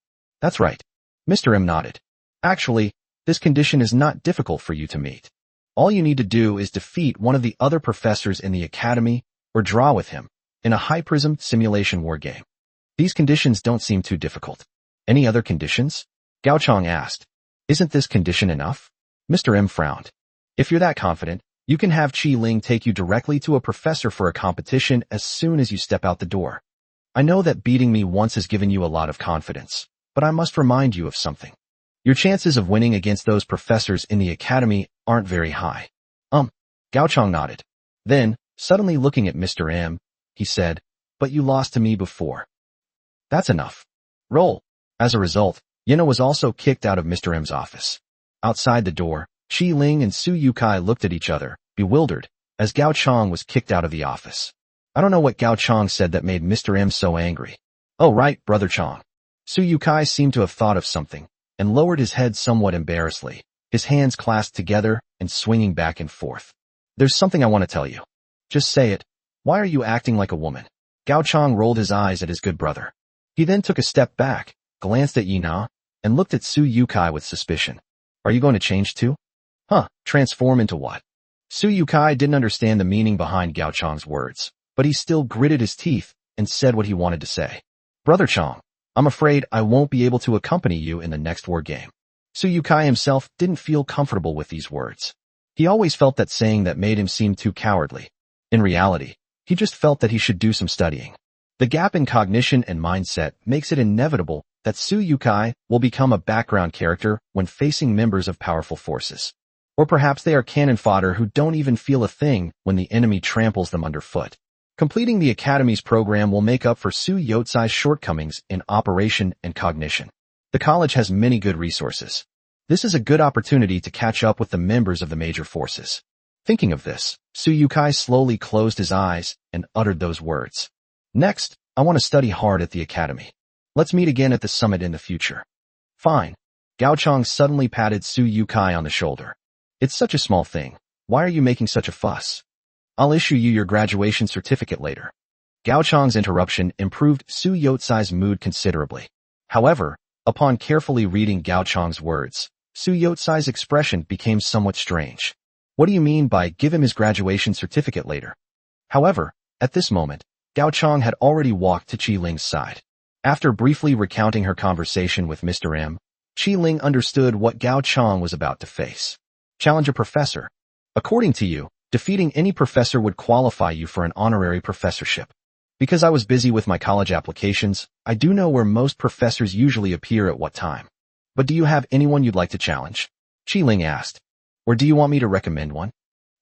That's right. Mr. M nodded. Actually, this condition is not difficult for you to meet. All you need to do is defeat one of the other professors in the academy or draw with him in a high-prism simulation war game. These conditions don't seem too difficult. Any other conditions? Gao Chang asked. Isn't this condition enough? Mr. M frowned. If you're that confident, you can have Qi Ling take you directly to a professor for a competition as soon as you step out the door. I know that beating me once has given you a lot of confidence, but I must remind you of something. Your chances of winning against those professors in the academy aren't very high. Gao Chang nodded. Then, suddenly looking at Mr. M, he said, but you lost to me before. That's enough. Roll. As a result, Yena was also kicked out of Mr. M's office. Outside the door, Qi Ling and Suyukai looked at each other, bewildered, as Gao Chang was kicked out of the office. I don't know what Gao Chang said that made Mr. M so angry. Oh right, Brother Chang. Suyukai seemed to have thought of something, and lowered his head somewhat embarrassedly, his hands clasped together and swinging back and forth. There's something I want to tell you. Just say it. Why are you acting like a woman? Gao Chang rolled his eyes at his good brother. He then took a step back, glanced at Yina, and looked at Suyukai with suspicion. Are you going to change too? Huh, transform into what? Suyukai didn't understand the meaning behind Gao Chang's words, but he still gritted his teeth and said what he wanted to say. Brother Chang, I'm afraid I won't be able to accompany you in the next war game. Suyukai himself didn't feel comfortable with these words. He always felt that saying that made him seem too cowardly. In reality, he just felt that he should do some studying. The gap in cognition and mindset makes it inevitable that Suyukai will become a background character when facing members of powerful forces. Or perhaps they are cannon fodder who don't even feel a thing when the enemy tramples them underfoot. Completing the Academy's program will make up for Suyutsai's shortcomings in operation and cognition. The college has many good resources. This is a good opportunity to catch up with the members of the major forces. Thinking of this, Suyukai slowly closed his eyes and uttered those words. Next, I want to study hard at the Academy. Let's meet again at the summit in the future. Fine. Gao Chang suddenly patted Suyukai on the shoulder. It's such a small thing. Why are you making such a fuss? I'll issue you your graduation certificate later. Gao Chang's interruption improved Suyutsai's mood considerably. However, upon carefully reading Gao Chang's words, Suyutsai's expression became somewhat strange. What do you mean by give him his graduation certificate later? However, at this moment, Gao Chang had already walked to Qi Ling's side. After briefly recounting her conversation with Mr. M, Qi Ling understood what Gao Chang was about to face. Challenge a professor. According to you, defeating any professor would qualify you for an honorary professorship. Because I was busy with my college applications, I do know where most professors usually appear at what time. But do you have anyone you'd like to challenge? Qi Ling asked. Or do you want me to recommend one?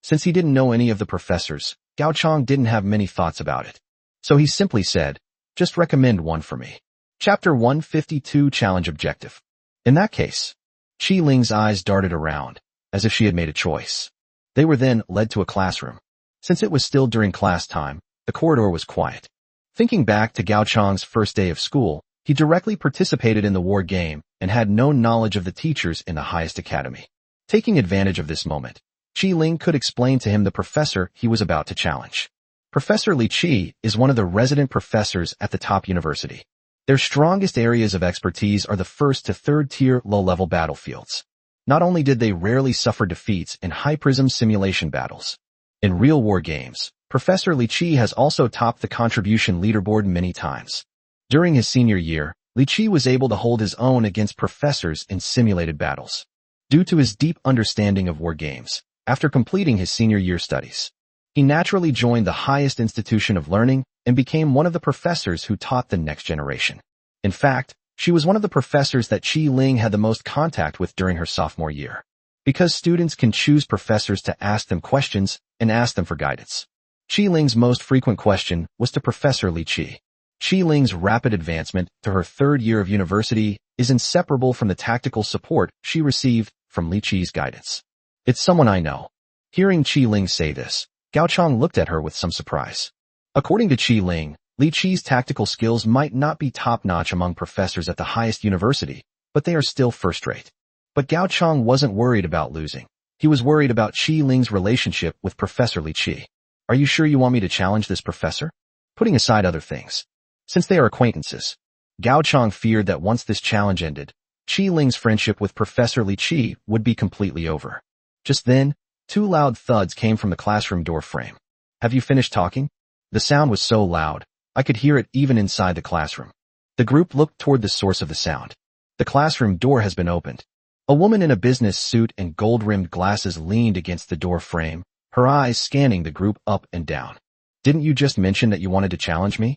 Since he didn't know any of the professors, Gao Chang didn't have many thoughts about it. So he simply said, just recommend one for me. Chapter 152 Challenge Objective. In that case, Qi Ling's eyes darted around, as if she had made a choice. They were then led to a classroom. Since it was still during class time, the corridor was quiet. Thinking back to Gao Chang's first day of school, he directly participated in the war game and had no knowledge of the teachers in the highest academy. Taking advantage of this moment, Qi Ling could explain to him the professor he was about to challenge. Professor Li Qi is one of the resident professors at the top university. Their strongest areas of expertise are the first to third-tier low-level battlefields. Not only did they rarely suffer defeats in high-prism simulation battles. In real war games, Professor Li Qi has also topped the contribution leaderboard many times. During his senior year, Li Qi was able to hold his own against professors in simulated battles. Due to his deep understanding of war games, after completing his senior year studies, he naturally joined the highest institution of learning and became one of the professors who taught the next generation. In fact, she was one of the professors that Qi Ling had the most contact with during her sophomore year. Because students can choose professors to ask them questions and ask them for guidance. Qi Ling's most frequent question was to Professor Li Qi. Qi Ling's rapid advancement to her third year of university is inseparable from the tactical support she received from Li Qi's guidance. It's someone I know. Hearing Qi Ling say this, Gao Chang looked at her with some surprise. According to Qi Ling, Li Qi's tactical skills might not be top-notch among professors at the highest university, but they are still first-rate. But Gao Chang wasn't worried about losing. He was worried about Qi Ling's relationship with Professor Li Qi. Are you sure you want me to challenge this professor? Putting aside other things. Since they are acquaintances, Gao Chang feared that once this challenge ended, Qi Ling's friendship with Professor Li Qi would be completely over. Just then, two loud thuds came from the classroom door frame. Have you finished talking? The sound was so loud, I could hear it even inside the classroom. The group looked toward the source of the sound. The classroom door has been opened. A woman in a business suit and gold-rimmed glasses leaned against the door frame, her eyes scanning the group up and down. Didn't you just mention that you wanted to challenge me?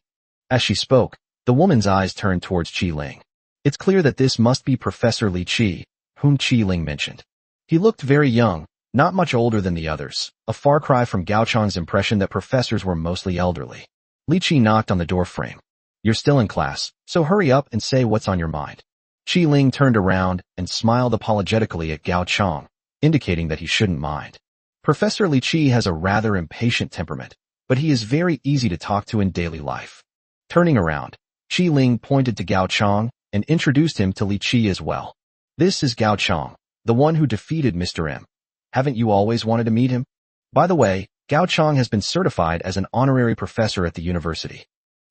As she spoke, the woman's eyes turned towards Qi Ling. It's clear that this must be Professor Li Qi, whom Qi Ling mentioned. He looked very young, not much older than the others, a far cry from Gao Chang's impression that professors were mostly elderly. Li Qi knocked on the door frame. You're still in class, so hurry up and say what's on your mind. Qi Ling turned around and smiled apologetically at Gao Chong, indicating that he shouldn't mind. Professor Li Qi has a rather impatient temperament, but he is very easy to talk to in daily life. Turning around, Qi Ling pointed to Gao Chong and introduced him to Li Qi as well. This is Gao Chong, the one who defeated Mr. M. Haven't you always wanted to meet him? By the way, Gao Chong has been certified as an honorary professor at the university.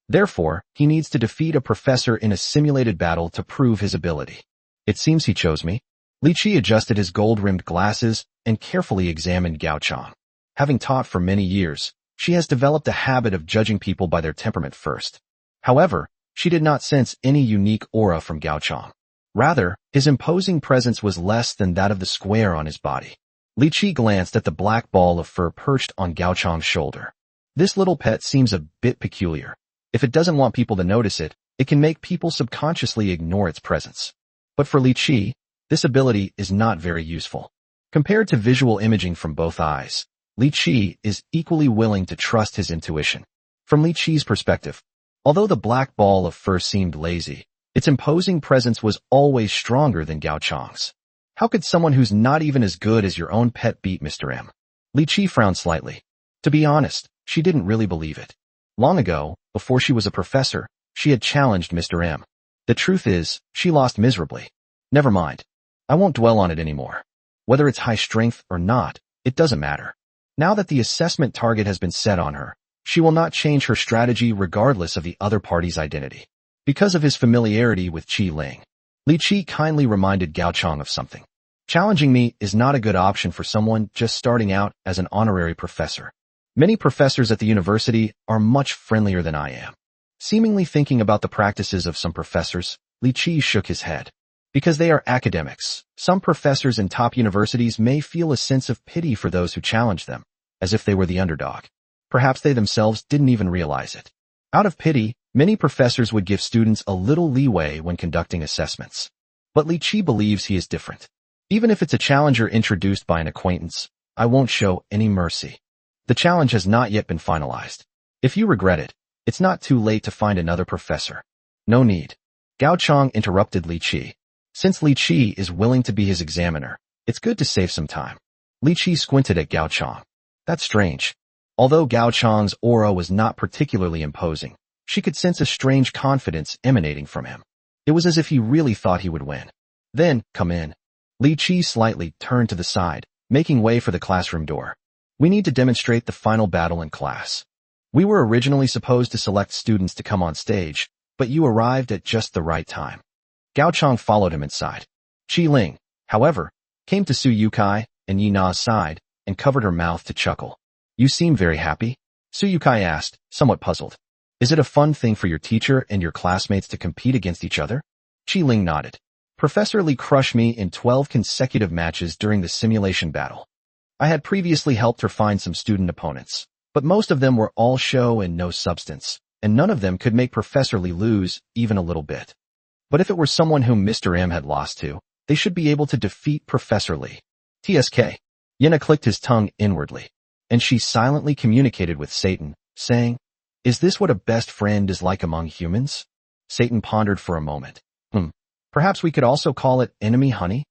Therefore, he needs to defeat a professor in a simulated battle to prove his ability. It seems he chose me. Li Qi adjusted his gold-rimmed glasses and carefully examined Gao Chong. Having taught for many years, she has developed a habit of judging people by their temperament first. However, she did not sense any unique aura from Gao Chong. Rather, his imposing presence was less than that of the square on his body. Li Qi glanced at the black ball of fur perched on Gao Chong's shoulder. This little pet seems a bit peculiar. If it doesn't want people to notice it, it can make people subconsciously ignore its presence. But for Li Qi, this ability is not very useful. Compared to visual imaging from both eyes, Li Qi is equally willing to trust his intuition. From Li Qi's perspective, although the black ball of fur seemed lazy, its imposing presence was always stronger than Gao Chong's. How could someone who's not even as good as your own pet beat Mr. M? Li Qi frowned slightly. To be honest, she didn't really believe it. Long ago, before she was a professor, she had challenged Mr. M. The truth is, she lost miserably. Never mind. I won't dwell on it anymore. Whether it's high strength or not, it doesn't matter. Now that the assessment target has been set on her, she will not change her strategy regardless of the other party's identity. Because of his familiarity with Qi Ling, Li Qi kindly reminded Gao Chong of something. Challenging me is not a good option for someone just starting out as an honorary professor. Many professors at the university are much friendlier than I am. Seemingly thinking about the practices of some professors, Li Qi shook his head. Because they are academics, some professors in top universities may feel a sense of pity for those who challenge them, as if they were the underdog. Perhaps they themselves didn't even realize it. Out of pity, many professors would give students a little leeway when conducting assessments. But Li Qi believes he is different. Even if it's a challenger introduced by an acquaintance, I won't show any mercy. The challenge has not yet been finalized. If you regret it, it's not too late to find another professor. No need. Gao Chong interrupted Li Qi. Since Li Qi is willing to be his examiner, it's good to save some time. Li Qi squinted at Gao Chong. That's strange. Although Gao Chong's aura was not particularly imposing, she could sense a strange confidence emanating from him. It was as if he really thought he would win. Then, come in. Li Qi slightly turned to the side, making way for the classroom door. We need to demonstrate the final battle in class. We were originally supposed to select students to come on stage, but you arrived at just the right time. Gao Chong followed him inside. Qi Ling, however, came to Suyukai and Yi Na's side and covered her mouth to chuckle. You seem very happy? Suyukai asked, somewhat puzzled. Is it a fun thing for your teacher and your classmates to compete against each other? Qi Ling nodded. Professor Li crushed me in 12 consecutive matches during the simulation battle. I had previously helped her find some student opponents, but most of them were all show and no substance, and none of them could make Professor Li lose even a little bit. But if it were someone whom Mr. M had lost to, they should be able to defeat Professor Li. TSK. Yena clicked his tongue inwardly, and she silently communicated with Satan, saying, Is this what a best friend is like among humans? Satan pondered for a moment. Perhaps we could also call it enemy honey?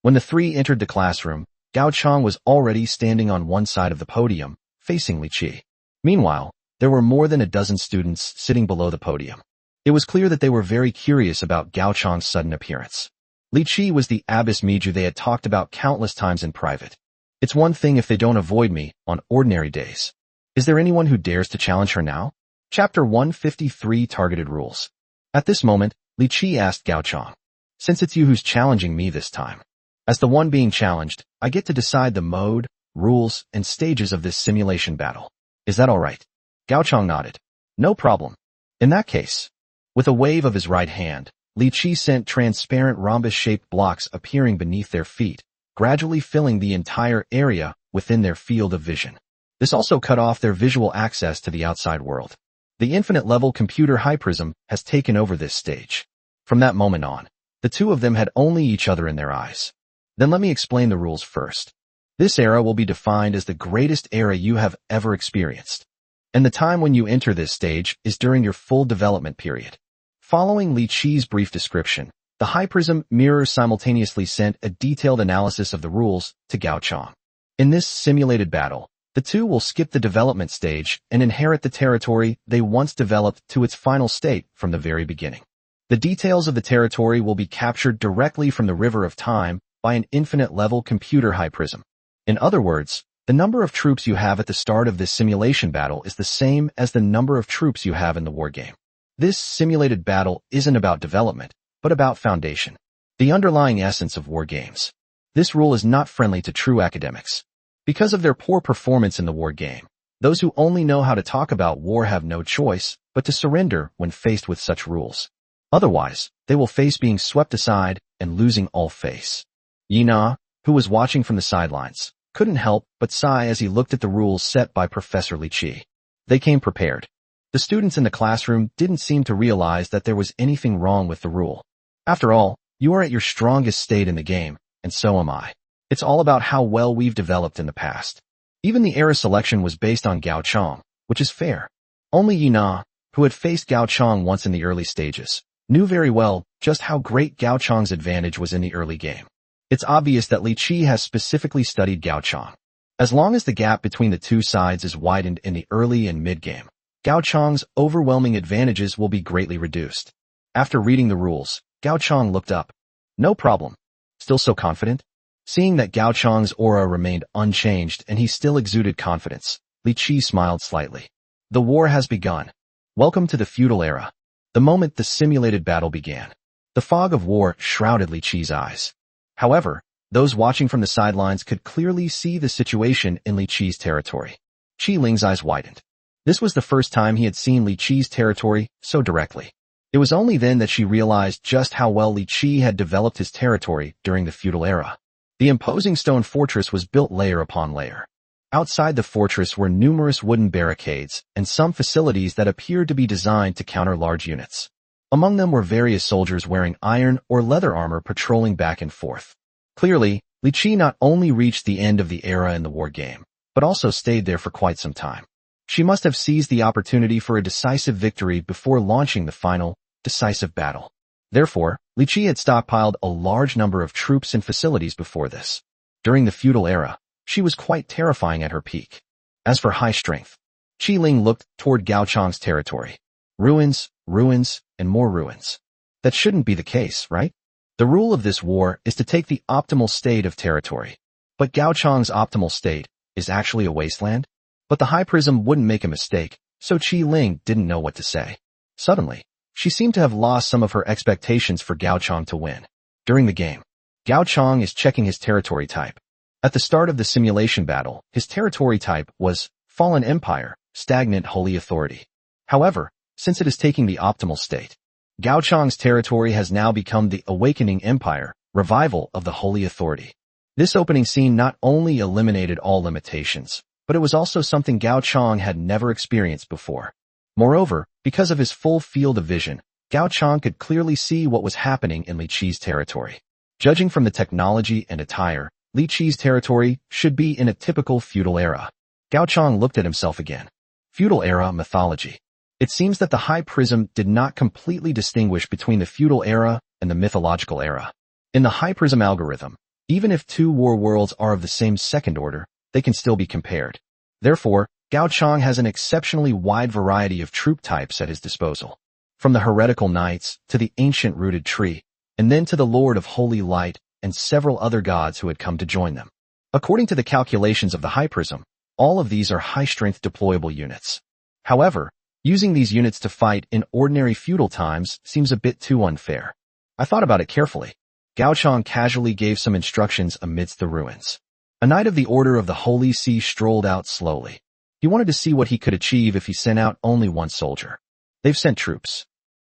When the three entered the classroom, Gao Chong was already standing on one side of the podium, facing Li Qi. Meanwhile, there were more than a dozen students sitting below the podium. It was clear that they were very curious about Gao Chong's sudden appearance. Li Qi was the abyss Miju they had talked about countless times in private. It's one thing if they don't avoid me on ordinary days. Is there anyone who dares to challenge her now? Chapter 153 Targeted Rules. At this moment, Li Qi asked Gao Chong. Since it's you who's challenging me this time, as the one being challenged, I get to decide the mode, rules, and stages of this simulation battle. Is that all right? Gao Chong nodded. No problem. In that case. With a wave of his right hand, Li Qi sent transparent rhombus-shaped blocks appearing beneath their feet, gradually filling the entire area within their field of vision. This also cut off their visual access to the outside world. The infinite-level computer Hyprism has taken over this stage. From that moment on, the two of them had only each other in their eyes. Then let me explain the rules first. This era will be defined as the greatest era you have ever experienced. And the time when you enter this stage is during your full development period. Following Li Qi's brief description, The High Prism mirror simultaneously sent a detailed analysis of the rules to Gao Chang. In this simulated battle, the two will skip the development stage and inherit the territory they once developed to its final state from the very beginning. The details of the territory will be captured directly from the River of Time by an infinite-level computer High Prism. In other words, the number of troops you have at the start of this simulation battle is the same as the number of troops you have in the war game. This simulated battle isn't about development, but about foundation, the underlying essence of war games. This rule is not friendly to true academics. Because of their poor performance in the war game, those who only know how to talk about war have no choice but to surrender when faced with such rules. Otherwise, they will face being swept aside and losing all face. Yina, who was watching from the sidelines, couldn't help but sigh as he looked at the rules set by Professor Li Qi. They came prepared. The students in the classroom didn't seem to realize that there was anything wrong with the rule. After all, you are at your strongest state in the game, and so am I. It's all about how well we've developed in the past. Even the era selection was based on Gao Chang, which is fair. Only Yina, who had faced Gao Chang once in the early stages, knew very well just how great Gao Chang's advantage was in the early game. It's obvious that Li Qi has specifically studied Gao Chang. As long as the gap between the two sides is widened in the early and mid-game, Gao Chang's overwhelming advantages will be greatly reduced. After reading the rules, Gao Chang looked up. No problem. Still so confident? Seeing that Gao Chang's aura remained unchanged and he still exuded confidence, Li Qi smiled slightly. The war has begun. Welcome to the feudal era. The moment the simulated battle began, the fog of war shrouded Li Qi's eyes. However, those watching from the sidelines could clearly see the situation in Li Qi's territory. Qi Ling's eyes widened. This was the first time he had seen Li Qi's territory so directly. It was only then that she realized just how well Li Qi had developed his territory during the feudal era. The imposing stone fortress was built layer upon layer. Outside the fortress were numerous wooden barricades and some facilities that appeared to be designed to counter large units. Among them were various soldiers wearing iron or leather armor patrolling back and forth. Clearly, Li Qi not only reached the end of the era in the war game, but also stayed there for quite some time. She must have seized the opportunity for a decisive victory before launching the final, decisive battle. Therefore, Li Qi had stockpiled a large number of troops and facilities before this. During the feudal era, she was quite terrifying at her peak. As for high strength, Qi Ling looked toward Gao Chang's territory. Ruins, ruins, and more ruins. That shouldn't be the case, right? The rule of this war is to take the optimal state of territory. But Gao Chang's optimal state is actually a wasteland? But the High Prism wouldn't make a mistake, so Qi Ling didn't know what to say. Suddenly, she seemed to have lost some of her expectations for Gao Chang to win. During the game, Gao Chang is checking his territory type. At the start of the simulation battle, his territory type was Fallen Empire, Stagnant Holy Authority. However, since it is taking the optimal state, Gao Chang's territory has now become the Awakening Empire, Revival of the Holy Authority. This opening scene not only eliminated all limitations, but it was also something Gao Chang had never experienced before. Moreover, because of his full field of vision, Gao Chang could clearly see what was happening in Li Qi's territory. Judging from the technology and attire, Li Qi's territory should be in a typical feudal era. Gao Chang looked at himself again. Feudal era mythology. It seems that the High Prism did not completely distinguish between the feudal era and the mythological era. In the High Prism algorithm, even if two war worlds are of the same second order, they can still be compared. Therefore, Gao Chang has an exceptionally wide variety of troop types at his disposal. From the heretical knights to the ancient rooted tree, and then to the Lord of Holy Light and several other gods who had come to join them. According to the calculations of the High Prism, all of these are high-strength deployable units. However, using these units to fight in ordinary feudal times seems a bit too unfair. I thought about it carefully. Gao Chang casually gave some instructions amidst the ruins. A knight of the Order of the Holy See strolled out slowly. He wanted to see what he could achieve if he sent out only one soldier. They've sent troops.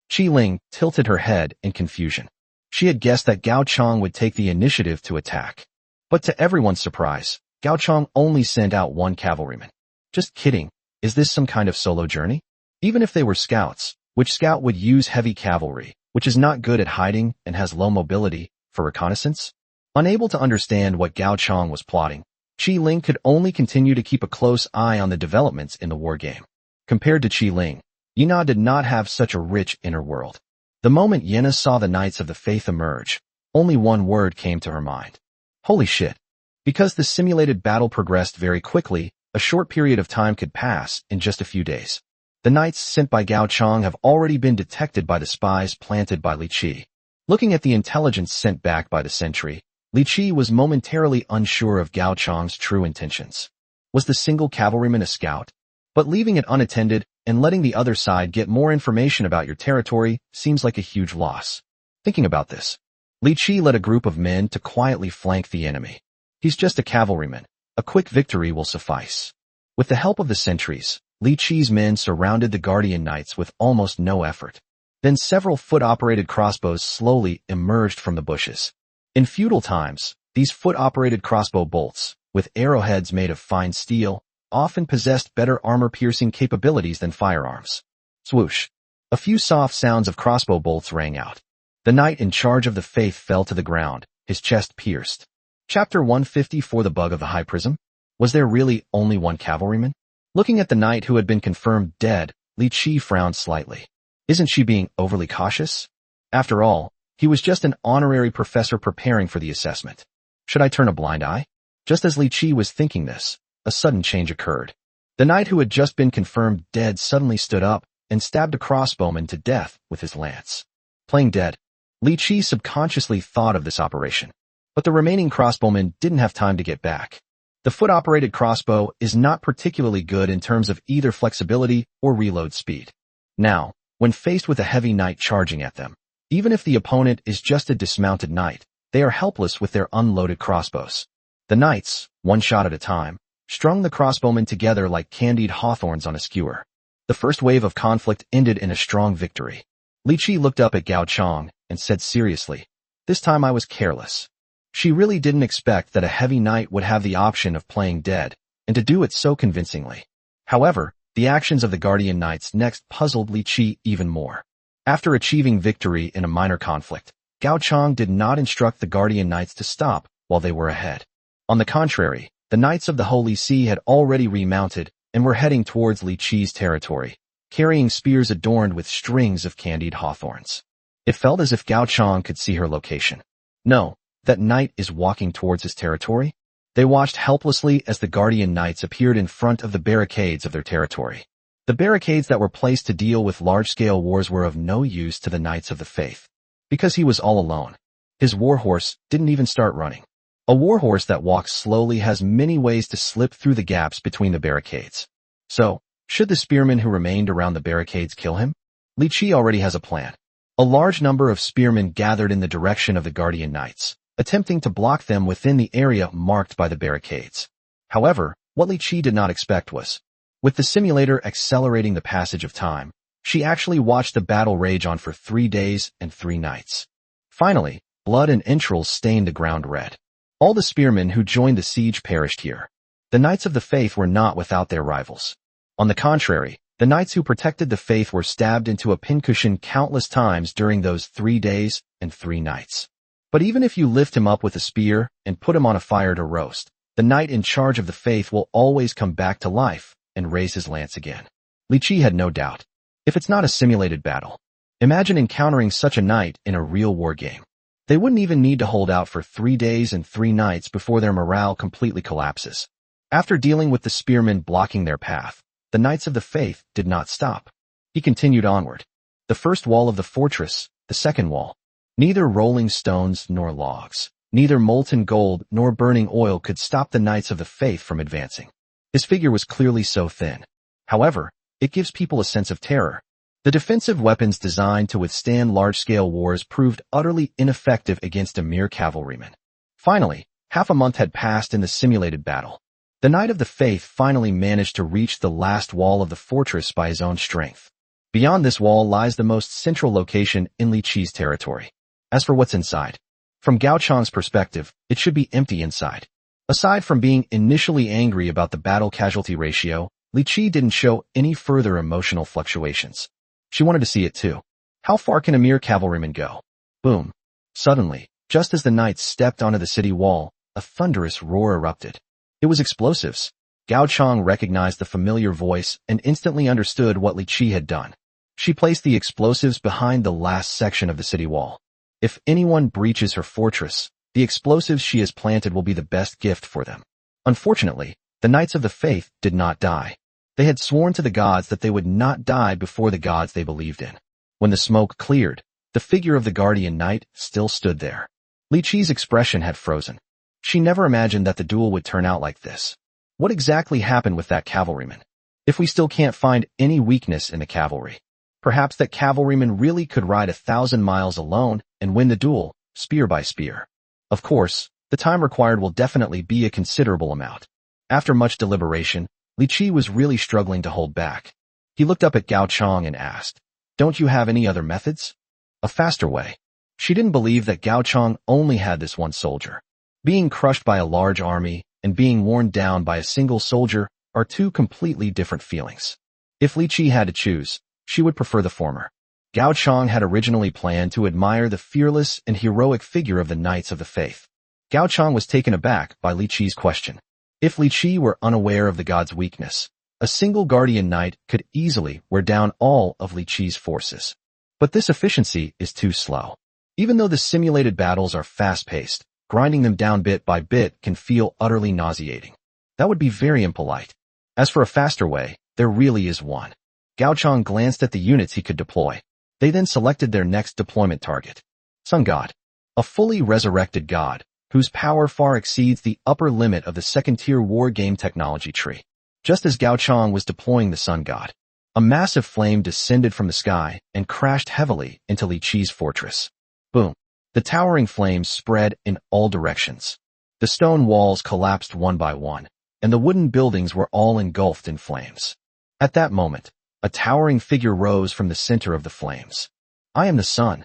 Qi Ling tilted her head in confusion. She had guessed that Gao Chang would take the initiative to attack. But to everyone's surprise, Gao Chang only sent out one cavalryman. Just kidding. Is this some kind of solo journey? Even if they were scouts, which scout would use heavy cavalry, which is not good at hiding and has low mobility, for reconnaissance? Unable to understand what Gao Chang was plotting, Qi Ling could only continue to keep a close eye on the developments in the war game. Compared to Qi Ling, Yina did not have such a rich inner world. The moment Yenna saw the Knights of the Faith emerge, only one word came to her mind. Holy shit. Because the simulated battle progressed very quickly, a short period of time could pass in just a few days. The knights sent by Gao Chang have already been detected by the spies planted by Li Qi. Looking at the intelligence sent back by the sentry, Li Qi was momentarily unsure of Gao Chang's true intentions. Was the single cavalryman a scout? But leaving it unattended and letting the other side get more information about your territory seems like a huge loss. Thinking about this, Li Qi led a group of men to quietly flank the enemy. He's just a cavalryman. A quick victory will suffice. With the help of the sentries, Li Qi's men surrounded the Guardian Knights with almost no effort. Then several foot-operated crossbows slowly emerged from the bushes. In feudal times, these foot-operated crossbow bolts, with arrowheads made of fine steel, often possessed better armor-piercing capabilities than firearms. Swoosh! A few soft sounds of crossbow bolts rang out. The knight in charge of the faith fell to the ground, his chest pierced. Chapter 154 The Bug of the High Prism? Was there really only one cavalryman? Looking at the knight who had been confirmed dead, Li Qi frowned slightly. Isn't she being overly cautious? After all, he was just an honorary professor preparing for the assessment. Should I turn a blind eye? Just as Li Qi was thinking this, a sudden change occurred. The knight who had just been confirmed dead suddenly stood up and stabbed a crossbowman to death with his lance. Playing dead, Li Qi subconsciously thought of this operation. But the remaining crossbowmen didn't have time to get back. The foot-operated crossbow is not particularly good in terms of either flexibility or reload speed. Now, when faced with a heavy knight charging at them, even if the opponent is just a dismounted knight, they are helpless with their unloaded crossbows. The knights, one shot at a time, strung the crossbowmen together like candied hawthorns on a skewer. The first wave of conflict ended in a strong victory. Li Qi looked up at Gao Chang and said seriously, "This time I was careless." She really didn't expect that a heavy knight would have the option of playing dead, and to do it so convincingly. However, the actions of the Guardian Knights next puzzled Li Qi even more. After achieving victory in a minor conflict, Gao Chang did not instruct the Guardian Knights to stop while they were ahead. On the contrary, the Knights of the Holy See had already remounted and were heading towards Li Qi's territory, carrying spears adorned with strings of candied hawthorns. It felt as if Gao Chang could see her location. No. That knight is walking towards his territory? They watched helplessly as the Guardian Knights appeared in front of the barricades of their territory. The barricades that were placed to deal with large-scale wars were of no use to the Knights of the Faith. Because he was all alone. His warhorse didn't even start running. A warhorse that walks slowly has many ways to slip through the gaps between the barricades. So, should the spearmen who remained around the barricades kill him? Li Qi already has a plan. A large number of spearmen gathered in the direction of the Guardian Knights, attempting to block them within the area marked by the barricades. However, what Li Qi did not expect was, with the simulator accelerating the passage of time, she actually watched the battle rage on for 3 days and 3 nights. Finally, blood and entrails stained the ground red. All the spearmen who joined the siege perished here. The Knights of the Faith were not without their rivals. On the contrary, the knights who protected the faith were stabbed into a pincushion countless times during those 3 days and 3 nights. But even if you lift him up with a spear and put him on a fire to roast, the knight in charge of the faith will always come back to life and raise his lance again. Li Qi had no doubt. If it's not a simulated battle, imagine encountering such a knight in a real war game. They wouldn't even need to hold out for 3 days and 3 nights before their morale completely collapses. After dealing with the spearmen blocking their path, the Knights of the Faith did not stop. He continued onward. The first wall of the fortress, the second wall. Neither rolling stones nor logs, neither molten gold nor burning oil could stop the Knights of the Faith from advancing. His figure was clearly so thin. However, it gives people a sense of terror. The defensive weapons designed to withstand large-scale wars proved utterly ineffective against a mere cavalryman. Finally, half a month had passed in the simulated battle. The Knight of the Faith finally managed to reach the last wall of the fortress by his own strength. Beyond this wall lies the most central location in Li Qi's territory. As for what's inside, from Gao Chang's perspective, it should be empty inside. Aside from being initially angry about the battle casualty ratio, Li Qi didn't show any further emotional fluctuations. She wanted to see it too. How far can a mere cavalryman go? Boom. Suddenly, just as the knights stepped onto the city wall, a thunderous roar erupted. It was explosives. Gao Chang recognized the familiar voice and instantly understood what Li Qi had done. She placed the explosives behind the last section of the city wall. If anyone breaches her fortress, the explosives she has planted will be the best gift for them. Unfortunately, the Knights of the Faith did not die. They had sworn to the gods that they would not die before the gods they believed in. When the smoke cleared, the figure of the guardian knight still stood there. Li Qi's expression had frozen. She never imagined that the duel would turn out like this. What exactly happened with that cavalryman? If we still can't find any weakness in the cavalry, perhaps that cavalryman really could ride 1,000 miles alone and win the duel, spear by spear. Of course, the time required will definitely be a considerable amount. After much deliberation, Li Qi was really struggling to hold back. He looked up at Gao Chong and asked, "Don't you have any other methods? A faster way?" She didn't believe that Gao Chong only had this one soldier. Being crushed by a large army and being worn down by a single soldier are two completely different feelings. If Li Qi had to choose, she would prefer the former. Gao Chong had originally planned to admire the fearless and heroic figure of the Knights of the Faith. Gao Chong was taken aback by Li Qi's question. If Li Qi were unaware of the god's weakness, a single guardian knight could easily wear down all of Li Qi's forces. But this efficiency is too slow. Even though the simulated battles are fast-paced, grinding them down bit by bit can feel utterly nauseating. That would be very impolite. As for a faster way, there really is one. Gao Chong glanced at the units he could deploy. They then selected their next deployment target. Sun God. A fully resurrected god, whose power far exceeds the upper limit of the second-tier war game technology tree. Just as Gao Chong was deploying the Sun God, a massive flame descended from the sky and crashed heavily into Li Qi's fortress. Boom! The towering flames spread in all directions. The stone walls collapsed one by one, and the wooden buildings were all engulfed in flames. At that moment, a towering figure rose from the center of the flames. "I am the sun."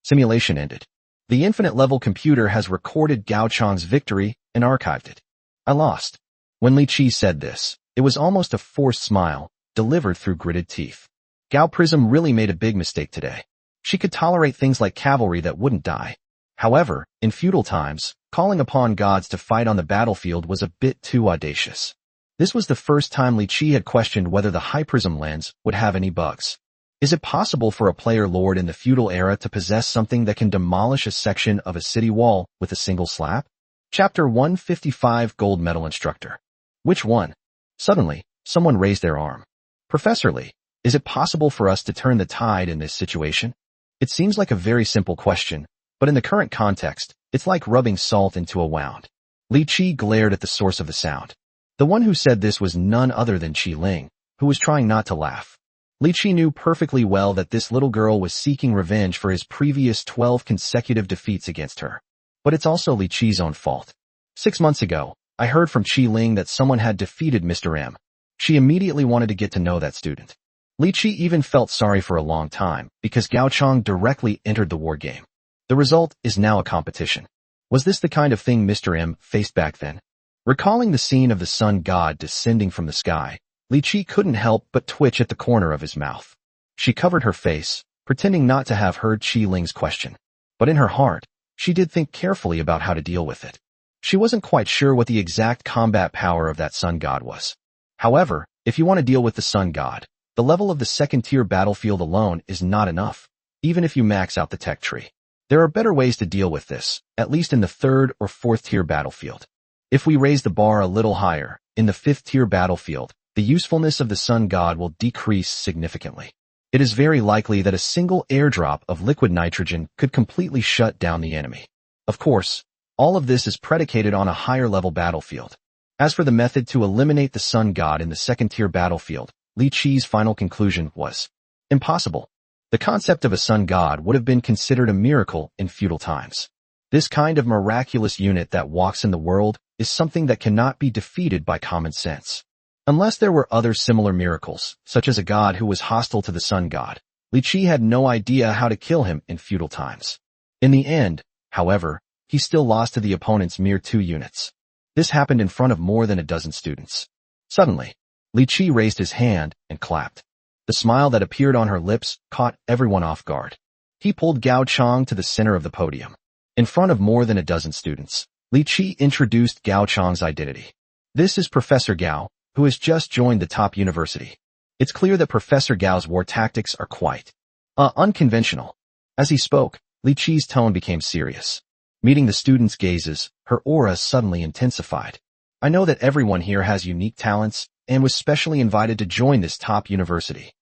Simulation ended. The infinite-level computer has recorded Gao Chong's victory and archived it. "I lost." When Li Qi said this, it was almost a forced smile, delivered through gritted teeth. Gao Prism really made a big mistake today. She could tolerate things like cavalry that wouldn't die. However, in feudal times, calling upon gods to fight on the battlefield was a bit too audacious. This was the first time Li Qi had questioned whether the High Prism lens would have any bugs. Is it possible for a player lord in the feudal era to possess something that can demolish a section of a city wall with a single slap? Chapter 155 Gold Medal Instructor. Which one? Suddenly, someone raised their arm. "Professor Li, is it possible for us to turn the tide in this situation?" It seems like a very simple question, but in the current context, it's like rubbing salt into a wound. Li Qi glared at the source of the sound. The one who said this was none other than Qi Ling, who was trying not to laugh. Li Qi knew perfectly well that this little girl was seeking revenge for his previous 12 consecutive defeats against her. But it's also Li Qi's own fault. 6 months ago, I heard from Qi Ling that someone had defeated Mr. M. She immediately wanted to get to know that student. Li Qi even felt sorry for a long time because Gao Chong directly entered the war game. The result is now a competition. Was this the kind of thing Mr. M faced back then? Recalling the scene of the sun god descending from the sky, Li Qi couldn't help but twitch at the corner of his mouth. She covered her face, pretending not to have heard Qi Ling's question. But in her heart, she did think carefully about how to deal with it. She wasn't quite sure what the exact combat power of that sun god was. However, if you want to deal with the sun god, the level of the second-tier battlefield alone is not enough, even if you max out the tech tree. There are better ways to deal with this, at least in the 3rd or 4th-tier battlefield. If we raise the bar a little higher, in the 5th-tier battlefield, the usefulness of the sun god will decrease significantly. It is very likely that a single airdrop of liquid nitrogen could completely shut down the enemy. Of course, all of this is predicated on a higher-level battlefield. As for the method to eliminate the sun god in the 2nd-tier battlefield, Li Qi's final conclusion was impossible. The concept of a sun god would have been considered a miracle in feudal times. This kind of miraculous unit that walks in the world is something that cannot be defeated by common sense. Unless there were other similar miracles, such as a god who was hostile to the sun god, Li Qi had no idea how to kill him in feudal times. In the end, however, he still lost to the opponent's mere 2 units. This happened in front of more than a dozen students. Suddenly, Li Qi raised his hand and clapped. The smile that appeared on her lips caught everyone off guard. He pulled Gao Chong to the center of the podium. In front of more than a dozen students, Li Qi introduced Gao Chong's identity. "This is Professor Gao, who has just joined the top university. It's clear that Professor Gao's war tactics are quite unconventional. As he spoke, Li Qi's tone became serious. Meeting the students' gazes, her aura suddenly intensified. I know that everyone here has unique talents and was specially invited to join this top university.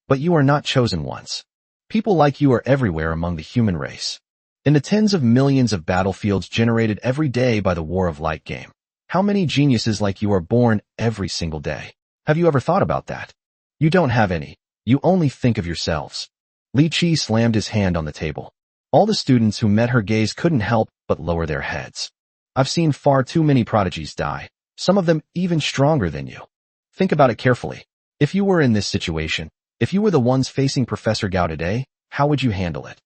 But you are not chosen ones. People like you are everywhere among the human race. In the tens of millions of battlefields generated every day by the War of Light game, how many geniuses like you are born every single day? Have you ever thought about that? You don't have any. You only think of yourselves. Li Qi slammed his hand on the table. All the students who met her gaze couldn't help but lower their heads. I've seen far too many prodigies die, some of them even stronger than you. Think about it carefully. If you were in this situation, if you were the ones facing Professor Gao today, how would you handle it?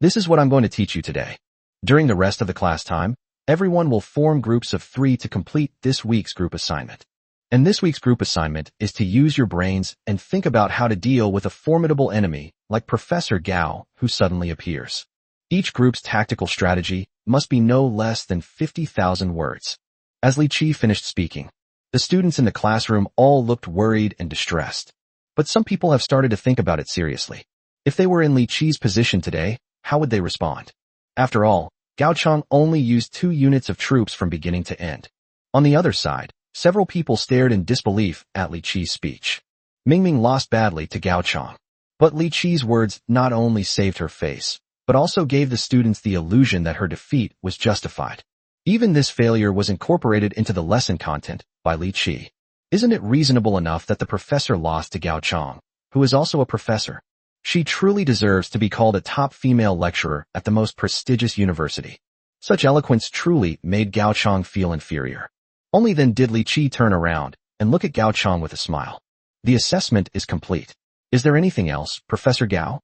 This is what I'm going to teach you today. During the rest of the class time, everyone will form groups of 3 to complete this week's group assignment. And this week's group assignment is to use your brains and think about how to deal with a formidable enemy like Professor Gao who suddenly appears. Each group's tactical strategy must be no less than 50,000 words. As Li Qi finished speaking, the students in the classroom all looked worried and distressed. But some people have started to think about it seriously. If they were in Li Qi's position today, how would they respond? After all, Gao Chang only used 2 units of troops from beginning to end. On the other side, several people stared in disbelief at Li Qi's speech. Mingming lost badly to Gao Chang. But Li Qi's words not only saved her face, but also gave the students the illusion that her defeat was justified. Even this failure was incorporated into the lesson content by Li Qi. Isn't it reasonable enough that the professor lost to Gao Chang, who is also a professor? She truly deserves to be called a top female lecturer at the most prestigious university. Such eloquence truly made Gao Chang feel inferior. Only then did Li Qi turn around and look at Gao Chang with a smile. The assessment is complete. Is there anything else, Professor Gao?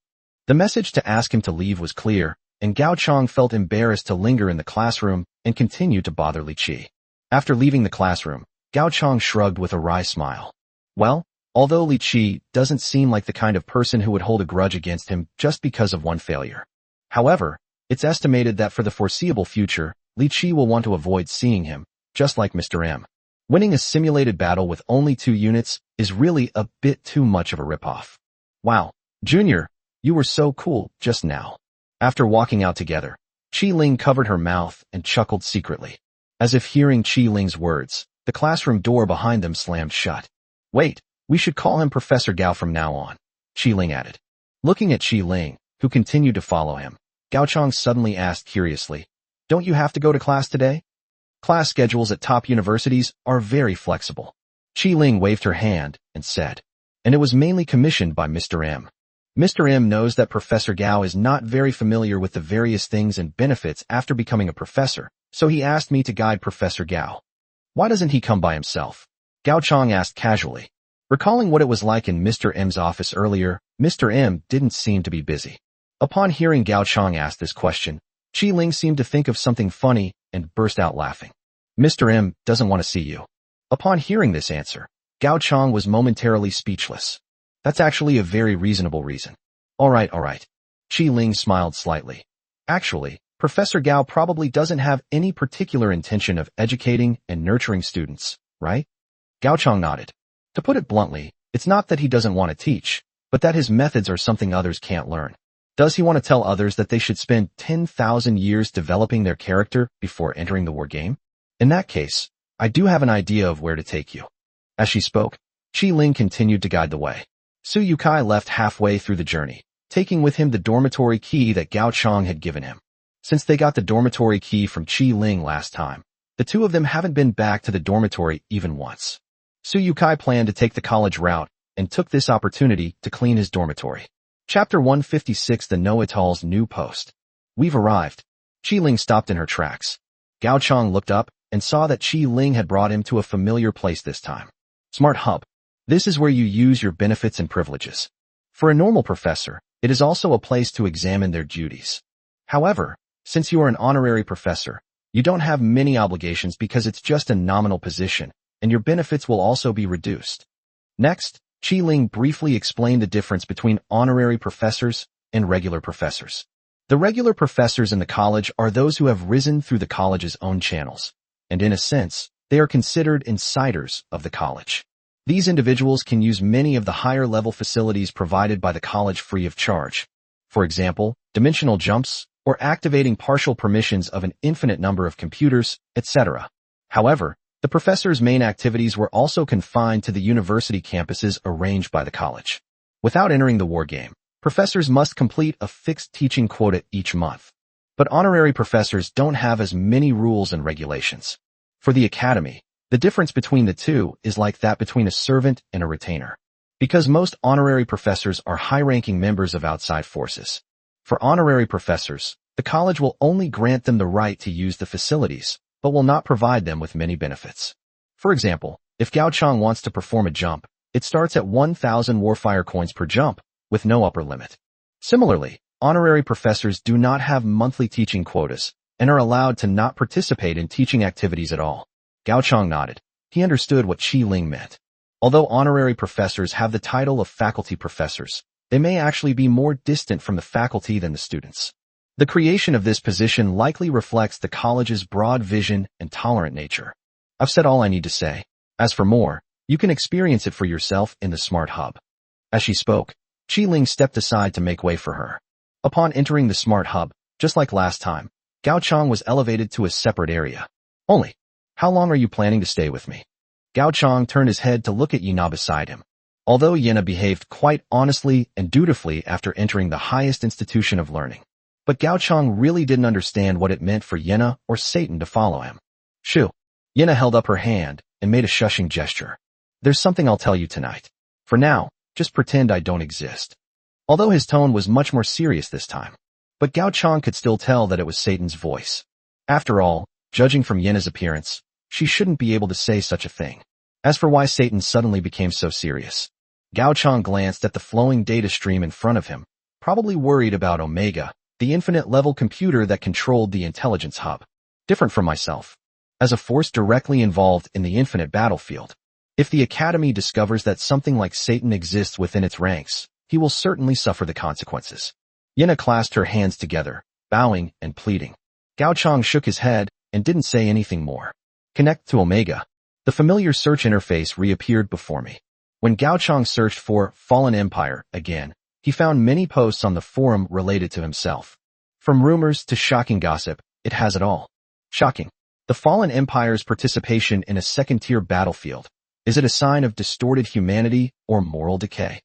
The message to ask him to leave was clear, and Gao Chang felt embarrassed to linger in the classroom and continue to bother Li Qi. After leaving the classroom, Gao Chang shrugged with a wry smile. Well, although Li Qi doesn't seem like the kind of person who would hold a grudge against him just because of one failure. However, it's estimated that for the foreseeable future, Li Qi will want to avoid seeing him, just like Mr. M. Winning a simulated battle with only 2 units is really a bit too much of a ripoff. Wow, Junior, you were so cool just now. After walking out together, Qi Ling covered her mouth and chuckled secretly. As if hearing Qi Ling's words, the classroom door behind them slammed shut. Wait, we should call him Professor Gao from now on, Qi Ling added. Looking at Qi Ling, who continued to follow him, Gao Chang suddenly asked curiously, don't you have to go to class today? Class schedules at top universities are very flexible. Qi Ling waved her hand and said, and it was mainly commissioned by Mr. M. Mr. M knows that Professor Gao is not very familiar with the various things and benefits after becoming a professor, so he asked me to guide Professor Gao. Why doesn't he come by himself? Gao Chang asked casually. Recalling what it was like in Mr. M's office earlier, Mr. M didn't seem to be busy. Upon hearing Gao Chang ask this question, Qi Ling seemed to think of something funny and burst out laughing. Mr. M doesn't want to see you. Upon hearing this answer, Gao Chang was momentarily speechless. That's actually a very reasonable reason. All right. Qi Ling smiled slightly. Actually, Professor Gao probably doesn't have any particular intention of educating and nurturing students, right? Gao Chang nodded. To put it bluntly, it's not that he doesn't want to teach, but that his methods are something others can't learn. Does he want to tell others that they should spend 10,000 years developing their character before entering the war game? In that case, I do have an idea of where to take you. As she spoke, Qi Ling continued to guide the way. Suyukai left halfway through the journey, taking with him the dormitory key that Gao Chang had given him. Since they got the dormitory key from Qi Ling last time, the two of them haven't been back to the dormitory even once. Suyukai planned to take the college route and took this opportunity to clean his dormitory. Chapter 156, The Know-It-All's New Post. We've arrived. Qi Ling stopped in her tracks. Gao Chang looked up and saw that Qi Ling had brought him to a familiar place this time. Smart Hub. This is where you use your benefits and privileges. For a normal professor, it is also a place to examine their duties. However, since you are an honorary professor, you don't have many obligations because it's just a nominal position, and your benefits will also be reduced. Next, Qi Ling briefly explained the difference between honorary professors and regular professors. The regular professors in the college are those who have risen through the college's own channels, and in a sense, they are considered insiders of the college. These individuals can use many of the higher-level facilities provided by the college free of charge. For example, dimensional jumps, or activating partial permissions of an infinite number of computers, etc. However, the professors' main activities were also confined to the university campuses arranged by the college. Without entering the war game, professors must complete a fixed teaching quota each month. But honorary professors don't have as many rules and regulations. For the academy, the difference between the two is like that between a servant and a retainer. Because most honorary professors are high-ranking members of outside forces. For honorary professors, the college will only grant them the right to use the facilities, but will not provide them with many benefits. For example, if Gao Chang wants to perform a jump, it starts at 1,000 Warfire coins per jump, with no upper limit. Similarly, honorary professors do not have monthly teaching quotas, and are allowed to not participate in teaching activities at all. Gao Chang nodded. He understood what Qi Ling meant. Although honorary professors have the title of faculty professors, they may actually be more distant from the faculty than the students. The creation of this position likely reflects the college's broad vision and tolerant nature. I've said all I need to say. As for more, you can experience it for yourself in the Smart Hub. As she spoke, Qi Ling stepped aside to make way for her. Upon entering the Smart Hub, just like last time, Gao Chang was elevated to a separate area. Only, how long are you planning to stay with me? Gao Chang turned his head to look at Yena beside him. Although Yena behaved quite honestly and dutifully after entering the highest institution of learning. But Gao Chang really didn't understand what it meant for Yena or Satan to follow him. Shoo. Yena held up her hand and made a shushing gesture. There's something I'll tell you tonight. For now, just pretend I don't exist. Although his tone was much more serious this time. But Gao Chang could still tell that it was Satan's voice. After all, judging from Yena's appearance, she shouldn't be able to say such a thing. As for why Satan suddenly became so serious, Gao Chang glanced at the flowing data stream in front of him, probably worried about Omega, the infinite-level computer that controlled the intelligence hub. Different from myself. As a force directly involved in the infinite battlefield. If the Academy discovers that something like Satan exists within its ranks, he will certainly suffer the consequences. Yena clasped her hands together, bowing and pleading. Gao Chang shook his head and didn't say anything more. Connect to Omega. The familiar search interface reappeared before me. When Gao Chang searched for Fallen Empire again, he found many posts on the forum related to himself. From rumors to shocking gossip, it has it all. Shocking. The Fallen Empire's participation in a second-tier battlefield. Is it a sign of distorted humanity or moral decay?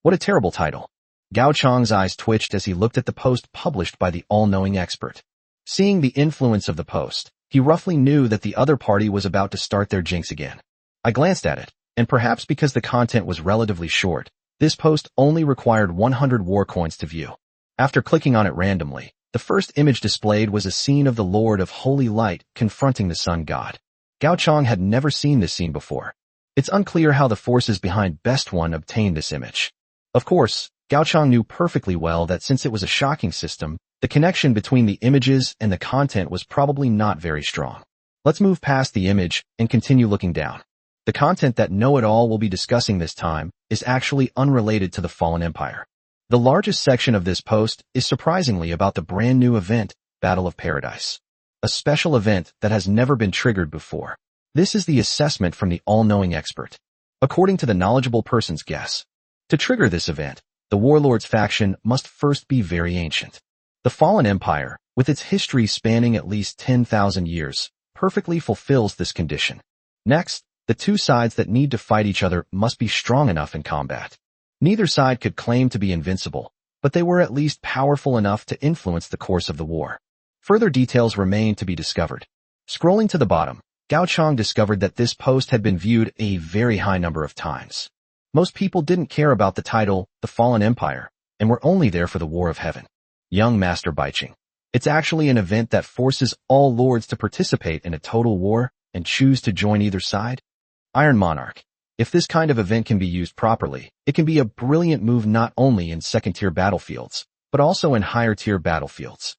What a terrible title. Gao Chang's eyes twitched as he looked at the post published by the all-knowing expert. Seeing the influence of the post, he roughly knew that the other party was about to start their jinx again. I glanced at it, and perhaps because the content was relatively short, this post only required 100 war coins to view. After clicking on it randomly, the first image displayed was a scene of the Lord of Holy Light confronting the Sun God. Gao Chang had never seen this scene before. It's unclear how the forces behind Best One obtained this image. Of course, Gao Chang knew perfectly well that since it was a shocking system, the connection between the images and the content was probably not very strong. Let's move past the image and continue looking down. The content that Know-It-All will be discussing this time is actually unrelated to the Fallen Empire. The largest section of this post is surprisingly about the brand new event, Battle of Paradise. A special event that has never been triggered before. This is the assessment from the all-knowing expert. According to the knowledgeable person's guess, to trigger this event, the Warlords faction must first be very ancient. The Fallen Empire, with its history spanning at least 10,000 years, perfectly fulfills this condition. Next, the two sides that need to fight each other must be strong enough in combat. Neither side could claim to be invincible, but they were at least powerful enough to influence the course of the war. Further details remain to be discovered. Scrolling to the bottom, Gao Chang discovered that this post had been viewed a very high number of times. Most people didn't care about the title, The Fallen Empire, and were only there for the War of Heaven. Young Master Baiching. It's actually an event that forces all lords to participate in a total war and choose to join either side. Iron Monarch. If this kind of event can be used properly, it can be a brilliant move not only in second-tier battlefields, but also in higher-tier battlefields.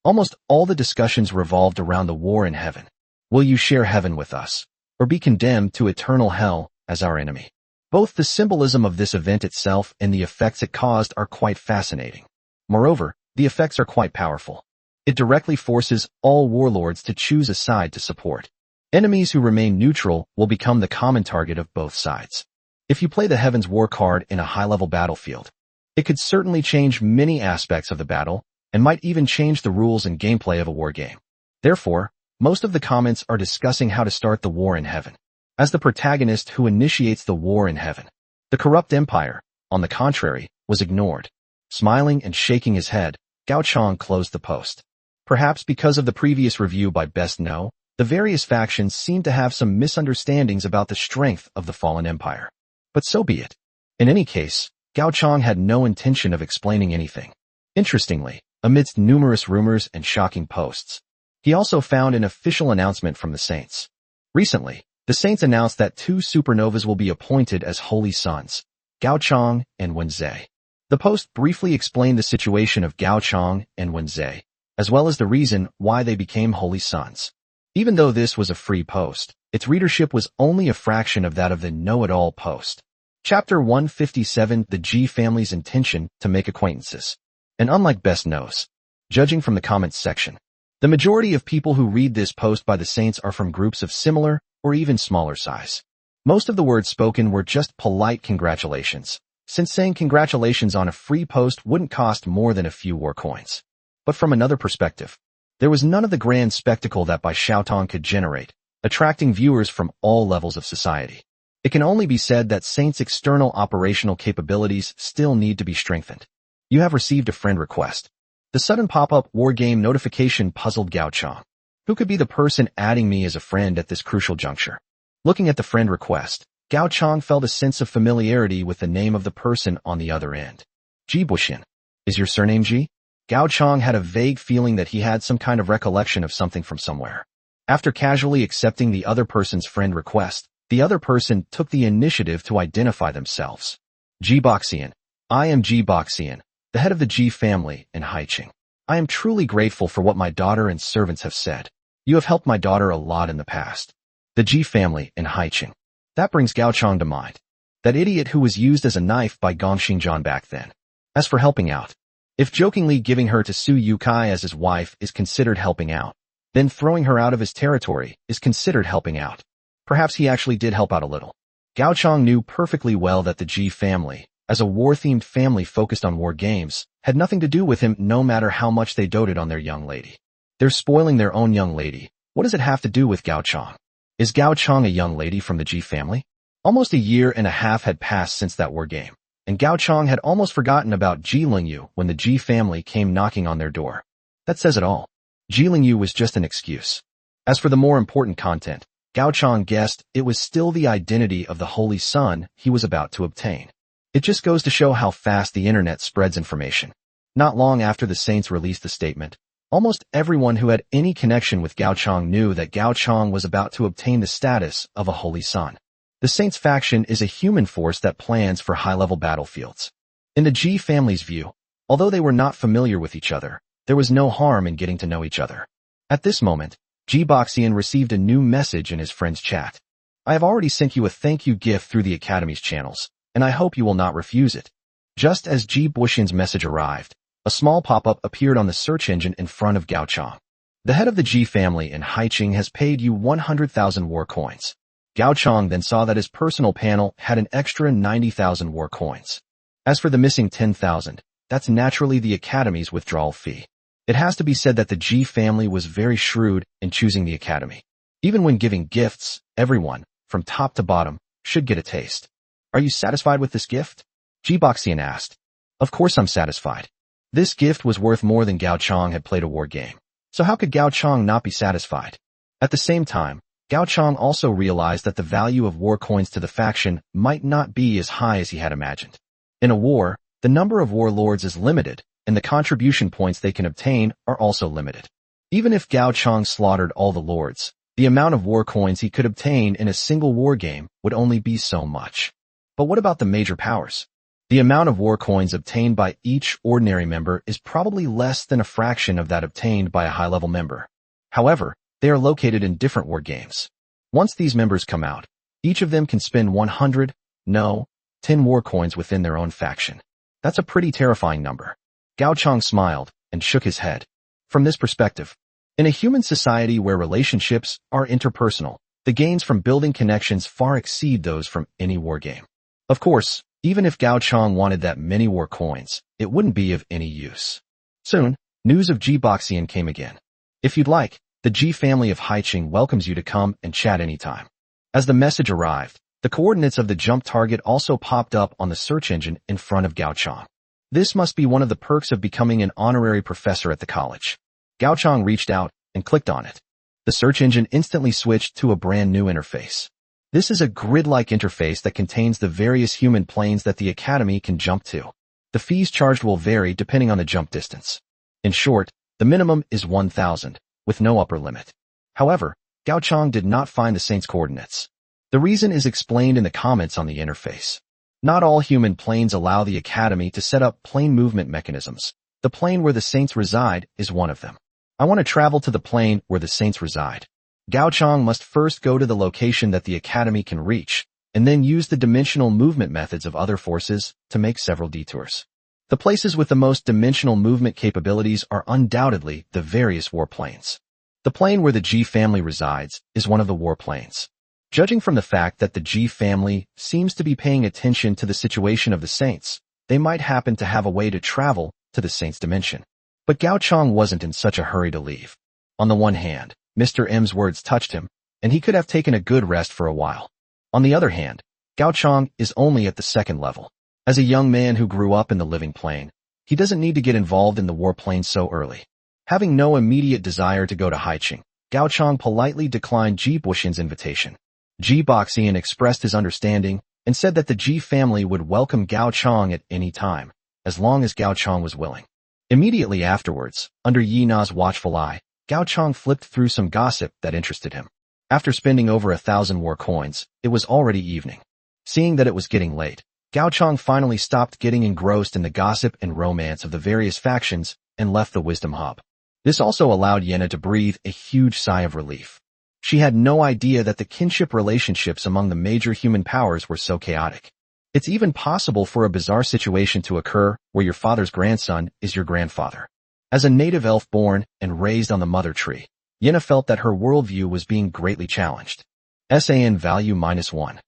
Almost all the discussions revolved around the war in heaven. Will you share heaven with us, or be condemned to eternal hell as our enemy? Both the symbolism of this event itself and the effects it caused are quite fascinating. Moreover, the effects are quite powerful. It directly forces all warlords to choose a side to support. Enemies who remain neutral will become the common target of both sides. If you play the Heaven's War card in a high-level battlefield, it could certainly change many aspects of the battle and might even change the rules and gameplay of a war game. Therefore, most of the comments are discussing how to start the war in heaven. As the protagonist who initiates the war in heaven, the corrupt empire, on the contrary, was ignored. Smiling and shaking his head, Gao Chong closed the post. Perhaps because of the previous review by Best Know, the various factions seem to have some misunderstandings about the strength of the fallen empire. But so be it. In any case, Gao Chong had no intention of explaining anything. Interestingly, amidst numerous rumors and shocking posts, he also found an official announcement from the Saints. Recently, the Saints announced that 2 supernovas will be appointed as holy sons, Gao Chong and Wenzhe. The post briefly explained the situation of Gao Chong and Wenzhe, as well as the reason why they became holy sons. Even though this was a free post, its readership was only a fraction of that of the Know-It-All post. Chapter 157: The G Family's Intention to Make Acquaintances. And unlike Best Knows, judging from the comments section, the majority of people who read this post by the Saints are from groups of similar or even smaller size. Most of the words spoken were just polite congratulations, since saying congratulations on a free post wouldn't cost more than a few war coins. But from another perspective, there was none of the grand spectacle that Bai Xiaotong could generate, attracting viewers from all levels of society. It can only be said that Saint's external operational capabilities still need to be strengthened. You have received a friend request. The sudden pop-up war game notification puzzled Gao Chong. Who could be the person adding me as a friend at this crucial juncture? Looking at the friend request, Gao Chong felt a sense of familiarity with the name of the person on the other end. Ji Buxin. Is your surname Ji? Gao Chong had a vague feeling that he had some kind of recollection of something from somewhere. After casually accepting the other person's friend request, the other person took the initiative to identify themselves. Ji Boxian. I am Ji Boxian, the head of the Ji family in Haiqing. I am truly grateful for what my daughter and servants have said. You have helped my daughter a lot in the past. The Ji family in Haiqing. That brings Gao Chong to mind. That idiot who was used as a knife by Gong Xingjian back then. As for helping out, if jokingly giving her to Suyukai as his wife is considered helping out, then throwing her out of his territory is considered helping out. Perhaps he actually did help out a little. Gao Chong knew perfectly well that the Ji family, as a war-themed family focused on war games, had nothing to do with him no matter how much they doted on their young lady. They're spoiling their own young lady. What does it have to do with Gao Chong? Is Gao Chong a young lady from the Ji family? Almost a year and a half had passed since that war game, and Gao Chong had almost forgotten about Ji Lingyu when the Ji family came knocking on their door. That says it all. Ji Lingyu was just an excuse. As for the more important content, Gao Chong guessed it was still the identity of the Holy Son he was about to obtain. It just goes to show how fast the internet spreads information. Not long after the Saints released the statement, almost everyone who had any connection with Gao Chong knew that Gao Chong was about to obtain the status of a Holy Son. The Saints faction is a human force that plans for high-level battlefields. In the Ji family's view, although they were not familiar with each other, there was no harm in getting to know each other. At this moment, Ji Boxian received a new message in his friend's chat. I have already sent you a thank you gift through the Academy's channels, and I hope you will not refuse it. Just as Ji Buxian's message arrived, a small pop-up appeared on the search engine in front of Gao Chong. The head of the Ji family in Haiqing has paid you 100,000 war coins. Gao Chong then saw that his personal panel had an extra 90,000 war coins. As for the missing 10,000, that's naturally the Academy's withdrawal fee. It has to be said that the Ji family was very shrewd in choosing the Academy. Even when giving gifts, everyone, from top to bottom, should get a taste. Are you satisfied with this gift? Ji Boxian asked. Of course I'm satisfied. This gift was worth more than Gao Chong had played a war game. So how could Gao Chong not be satisfied? At the same time, Gao Chong also realized that the value of war coins to the faction might not be as high as he had imagined. In a war, the number of warlords is limited, and the contribution points they can obtain are also limited. Even if Gao Chong slaughtered all the lords, the amount of war coins he could obtain in a single war game would only be so much. But what about the major powers? The amount of war coins obtained by each ordinary member is probably less than a fraction of that obtained by a high-level member. However, they are located in different war games. Once these members come out, each of them can spend 10 war coins within their own faction. That's a pretty terrifying number. Gao Chong smiled and shook his head. From this perspective, In a human society where relationships are interpersonal, the gains from building connections far exceed those from any war game. Of course, even if Gao Chong wanted that many war coins, it wouldn't be of any use. Soon, news of Ji Boxian came again. If you'd like, the Ji family of Haiqing welcomes you to come and chat anytime. As the message arrived, the coordinates of the jump target also popped up on the search engine in front of Gao Chong. This must be one of the perks of becoming an honorary professor at the college. Gao Chong reached out and clicked on it. The search engine instantly switched to a brand new interface. This is a grid-like interface that contains the various human planes that the academy can jump to. The fees charged will vary depending on the jump distance. In short, the minimum is 1,000, with no upper limit. However, Gao Chong did not find the saint's coordinates. The reason is explained in the comments on the interface. Not all human planes allow the academy to set up plane movement mechanisms. The plane where the saints reside is one of them. I want to travel to the plane where the saints reside. Gao Chong must first go to the location that the academy can reach, and then use the dimensional movement methods of other forces to make several detours. The places with the most dimensional movement capabilities are undoubtedly the various warplanes. The plane where the Ji family resides is one of the warplanes. Judging from the fact that the Ji family seems to be paying attention to the situation of the saints, they might happen to have a way to travel to the saints' dimension. But Gao Chong wasn't in such a hurry to leave. On the one hand, Mr. M's words touched him, and he could have taken a good rest for a while. On the other hand, Gao Chong is only at the second level. As a young man who grew up in the living plane, he doesn't need to get involved in the warplane so early. Having no immediate desire to go to Haiqing, Gao Chong politely declined Ji Boxian's invitation. Ji Boxian expressed his understanding and said that the Ji family would welcome Gao Chong at any time, as long as Gao Chong was willing. Immediately afterwards, under Yi Na's watchful eye, Gao Chong flipped through some gossip that interested him. After spending over 1,000 war coins, it was already evening. Seeing that it was getting late, Gao Chong finally stopped getting engrossed in the gossip and romance of the various factions and left the Wisdom Hub. This also allowed Yena to breathe a huge sigh of relief. She had no idea that the kinship relationships among the major human powers were so chaotic. It's even possible for a bizarre situation to occur where your father's grandson is your grandfather. As a native elf born and raised on the mother tree, Yena felt that her worldview was being greatly challenged. SAN value -1.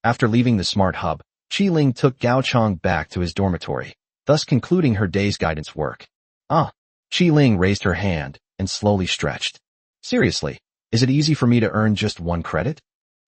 After leaving the smart hub, Qi Ling took Gao Chong back to his dormitory, thus concluding her day's guidance work. Qi Ling raised her hand and slowly stretched. Seriously, is it easy for me to earn just 1 credit?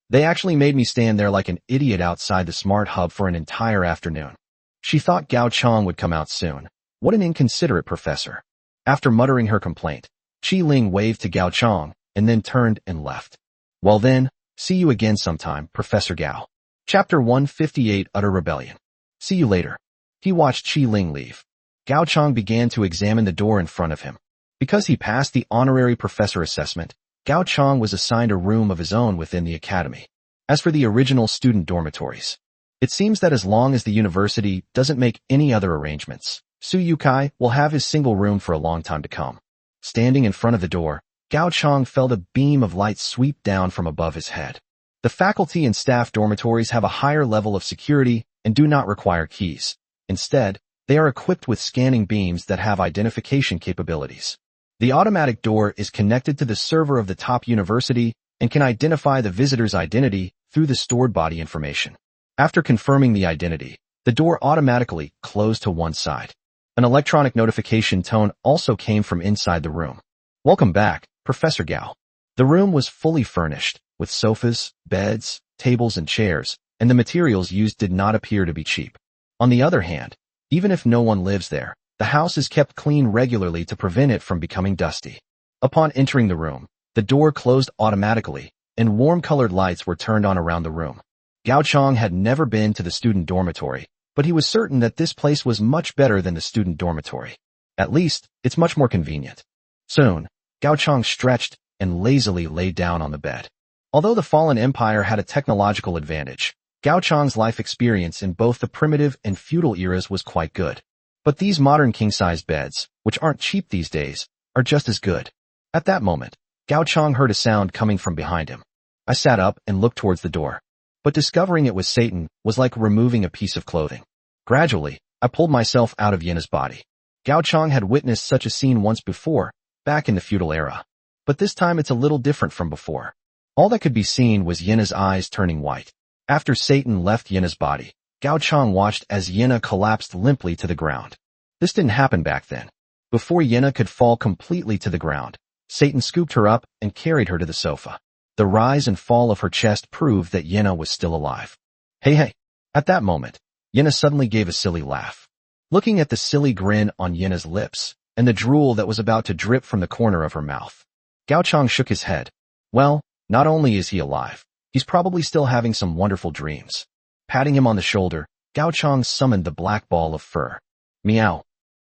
They actually made me stand there like an idiot outside the smart hub for an entire afternoon. She thought Gao Chong would come out soon. What an inconsiderate professor. After muttering her complaint, Qi Ling waved to Gao Chong and then turned and left. Well then, see you again sometime, Professor Gao. Chapter 158 Utter Rebellion. See you later. He watched Qi Ling leave. Gao Chong began to examine the door in front of him. Because he passed the honorary professor assessment, Gao Chong was assigned a room of his own within the academy. As for the original student dormitories, it seems that as long as the university doesn't make any other arrangements, Suyukai will have his single room for a long time to come. Standing in front of the door, Gao Chong felt a beam of light sweep down from above his head. The faculty and staff dormitories have a higher level of security and do not require keys. Instead, they are equipped with scanning beams that have identification capabilities. The automatic door is connected to the server of the top university and can identify the visitor's identity through the stored body information. After confirming the identity, the door automatically closed to one side. An electronic notification tone also came from inside the room. Welcome back, Professor Gao. The room was fully furnished, with sofas, beds, tables and chairs, and the materials used did not appear to be cheap. On the other hand, even if no one lives there, the house is kept clean regularly to prevent it from becoming dusty. Upon entering the room, the door closed automatically, and warm-colored lights were turned on around the room. Gao Chong had never been to the student dormitory, but he was certain that this place was much better than the student dormitory. At least, it's much more convenient. Soon, Gao Chong stretched and lazily lay down on the bed. Although the fallen empire had a technological advantage, Gao Chong's life experience in both the primitive and feudal eras was quite good. But these modern king-size beds, which aren't cheap these days, are just as good. At that moment, Gao Chong heard a sound coming from behind him. I sat up and looked towards the door. But discovering it was Satan was like removing a piece of clothing. Gradually, I pulled myself out of Yena's body. Gao Chong had witnessed such a scene once before, back in the feudal era. But this time it's a little different from before. All that could be seen was Yina's eyes turning white. After Satan left Yina's body, Gao Chang watched as Yina collapsed limply to the ground. This didn't happen back then. Before Yina could fall completely to the ground, Satan scooped her up and carried her to the sofa. The rise and fall of her chest proved that Yina was still alive. Hey. At that moment, Yina suddenly gave a silly laugh. Looking at the silly grin on Yina's lips, and the drool that was about to drip from the corner of her mouth, Gao Chang shook his head. Well, not only is he alive, he's probably still having some wonderful dreams. Patting him on the shoulder, Gao Chang summoned the black ball of fur. Meow.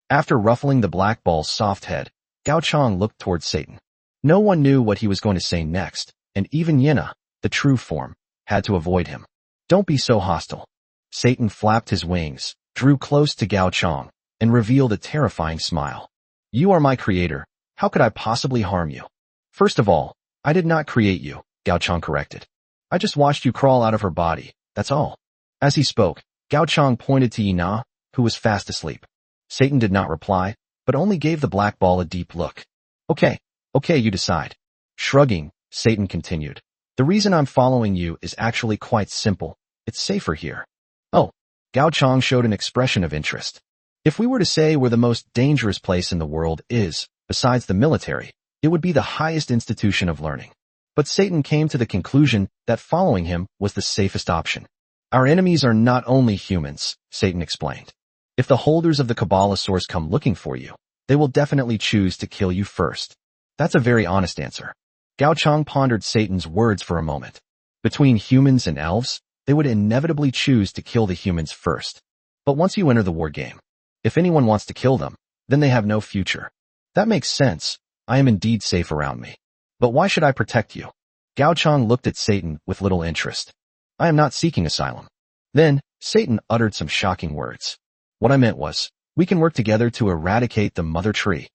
After ruffling the black ball's soft head, Gao Chang looked towards Satan. No one knew what he was going to say next, and even Yina, the true form, had to avoid him. Don't be so hostile. Satan flapped his wings, drew close to Gao Chang, and revealed a terrifying smile. You are my creator. How could I possibly harm you? First of all, I did not create you, Gao Chang corrected. I just watched you crawl out of her body, that's all. As he spoke, Gao Chang pointed to Yina, who was fast asleep. Satan did not reply, but only gave the black ball a deep look. Okay, you decide. Shrugging, Satan continued. The reason I'm following you is actually quite simple. It's safer here. Oh, Gao Chang showed an expression of interest. If we were to say where the most dangerous place in the world is, besides the military, it would be the highest institution of learning. But Satan came to the conclusion that following him was the safest option. Our enemies are not only humans, Satan explained. If the holders of the Kabbalah source come looking for you, they will definitely choose to kill you first. That's a very honest answer. Gao Chang pondered Satan's words for a moment. Between humans and elves, they would inevitably choose to kill the humans first. But once you enter the war game, if anyone wants to kill them, then they have no future. That makes sense. I am indeed safe around me. But why should I protect you? Gao Chang looked at Satan with little interest. I am not seeking asylum. Then, Satan uttered some shocking words. What I meant was, we can work together to eradicate the mother tree.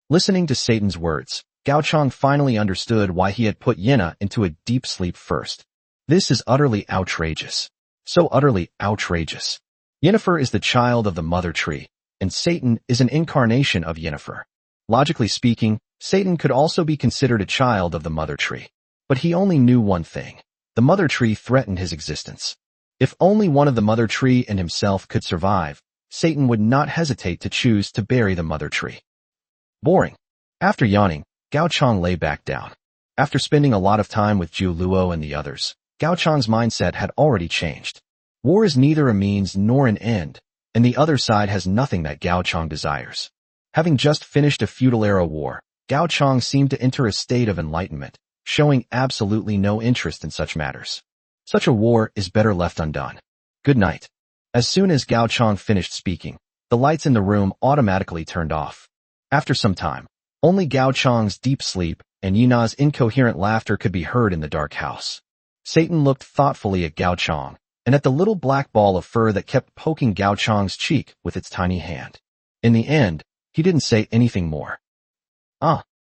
Listening to Satan's words, Gao Chang finally understood why he had put Yina into a deep sleep first. This is utterly outrageous. So utterly outrageous. Yennefer is the child of the mother tree, and Satan is an incarnation of Yennefer. Logically speaking, Satan could also be considered a child of the mother tree. But he only knew one thing. The mother tree threatened his existence. If only one of the mother tree and himself could survive, Satan would not hesitate to choose to bury the mother tree. Boring. After yawning, Gao Chang lay back down. After spending a lot of time with Zhu Luo and the others, Gao Chang's mindset had already changed. War is neither a means nor an end, and the other side has nothing that Gao Chang desires. Having just finished a feudal-era war, Gao Chang seemed to enter a state of enlightenment, showing absolutely no interest in such matters. Such a war is better left undone. Good night. As soon as Gao Chang finished speaking, the lights in the room automatically turned off. After some time, only Gao Chang's deep sleep and Yina's incoherent laughter could be heard in the dark house. Satan looked thoughtfully at Gao Chang, and at the little black ball of fur that kept poking Gao Chang's cheek with its tiny hand. In the end, he didn't say anything more.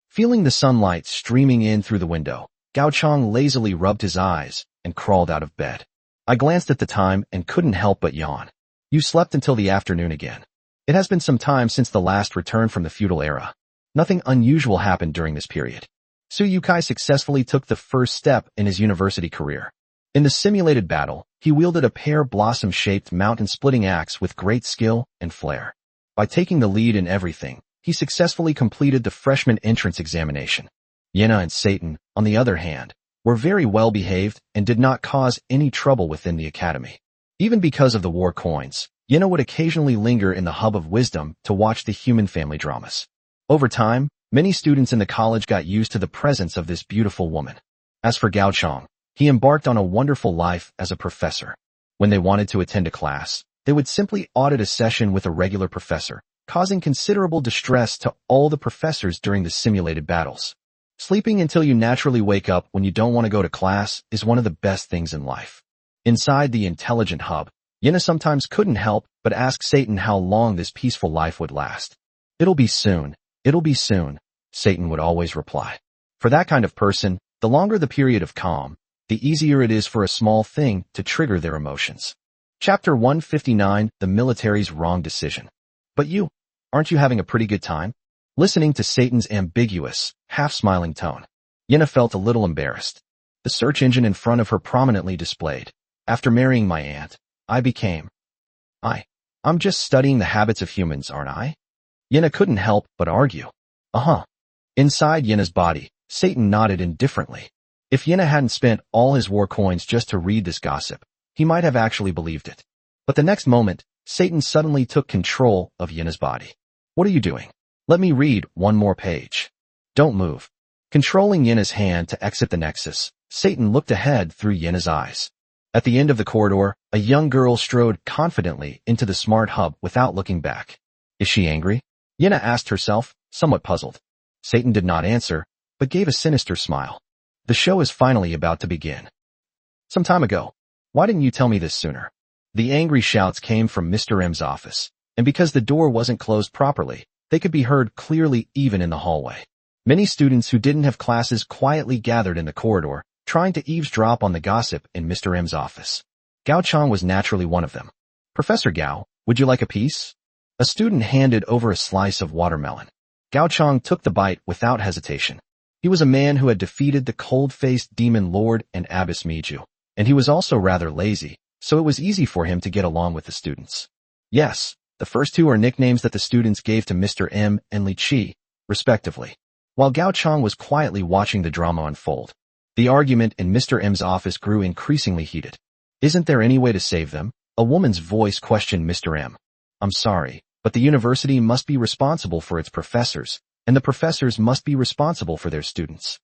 Feeling the sunlight streaming in through the window, Gao Chang lazily rubbed his eyes and crawled out of bed. I glanced at the time and couldn't help but yawn. You slept until the afternoon again. It has been some time since the last return from the feudal era. Nothing unusual happened during this period. Suyukai successfully took the first step in his university career. In the simulated battle, he wielded a pear blossom-shaped mountain-splitting axe with great skill and flair. By taking the lead in everything, he successfully completed the freshman entrance examination. Yina and Satan, on the other hand, were very well behaved and did not cause any trouble within the academy. Even because of the war coins, Yina would occasionally linger in the hub of wisdom to watch the human family dramas. Over time, many students in the college got used to the presence of this beautiful woman. As for Gao Chang, he embarked on a wonderful life as a professor. When they wanted to attend a class, they would simply audit a session with a regular professor, causing considerable distress to all the professors during the simulated battles. Sleeping until you naturally wake up when you don't want to go to class is one of the best things in life. Inside the intelligent hub, Yina sometimes couldn't help but ask Satan how long this peaceful life would last. It'll be soon, Satan would always reply. For that kind of person, the longer the period of calm, the easier it is for a small thing to trigger their emotions. Chapter 159, The Military's Wrong Decision. But you, aren't you having a pretty good time? Listening to Satan's ambiguous, half-smiling tone, Yenna felt a little embarrassed. The search engine in front of her prominently displayed, "After marrying my aunt, I became... I'm just studying the habits of humans, aren't I?" Yenna couldn't help but argue. Uh-huh. Inside Yenna's body, Satan nodded indifferently. If Yenna hadn't spent all his war coins just to read this gossip, he might have actually believed it. But the next moment, Satan suddenly took control of Yenna's body. "What are you doing? Let me read one more page. Don't move." Controlling Yenna's hand to exit the nexus, Satan looked ahead through Yenna's eyes. At the end of the corridor, a young girl strode confidently into the smart hub without looking back. Is she angry? Yenna asked herself, somewhat puzzled. Satan did not answer, but gave a sinister smile. The show is finally about to begin. Some time ago. Why didn't you tell me this sooner? The angry shouts came from Mr. M's office, and because the door wasn't closed properly, they could be heard clearly even in the hallway. Many students who didn't have classes quietly gathered in the corridor, trying to eavesdrop on the gossip in Mr. M's office. Gao Chang was naturally one of them. "Professor Gao, would you like a piece?" A student handed over a slice of watermelon. Gao Chang took the bite without hesitation. He was a man who had defeated the cold-faced demon lord and Abbess Miju, and he was also rather lazy, so it was easy for him to get along with the students. Yes, the first two are nicknames that the students gave to Mr. M and Li Qi, respectively. While Gao Chang was quietly watching the drama unfold, the argument in Mr. M's office grew increasingly heated. "Isn't there any way to save them?" A woman's voice questioned Mr. M. "I'm sorry, but the university must be responsible for its professors, and the professors must be responsible for their students.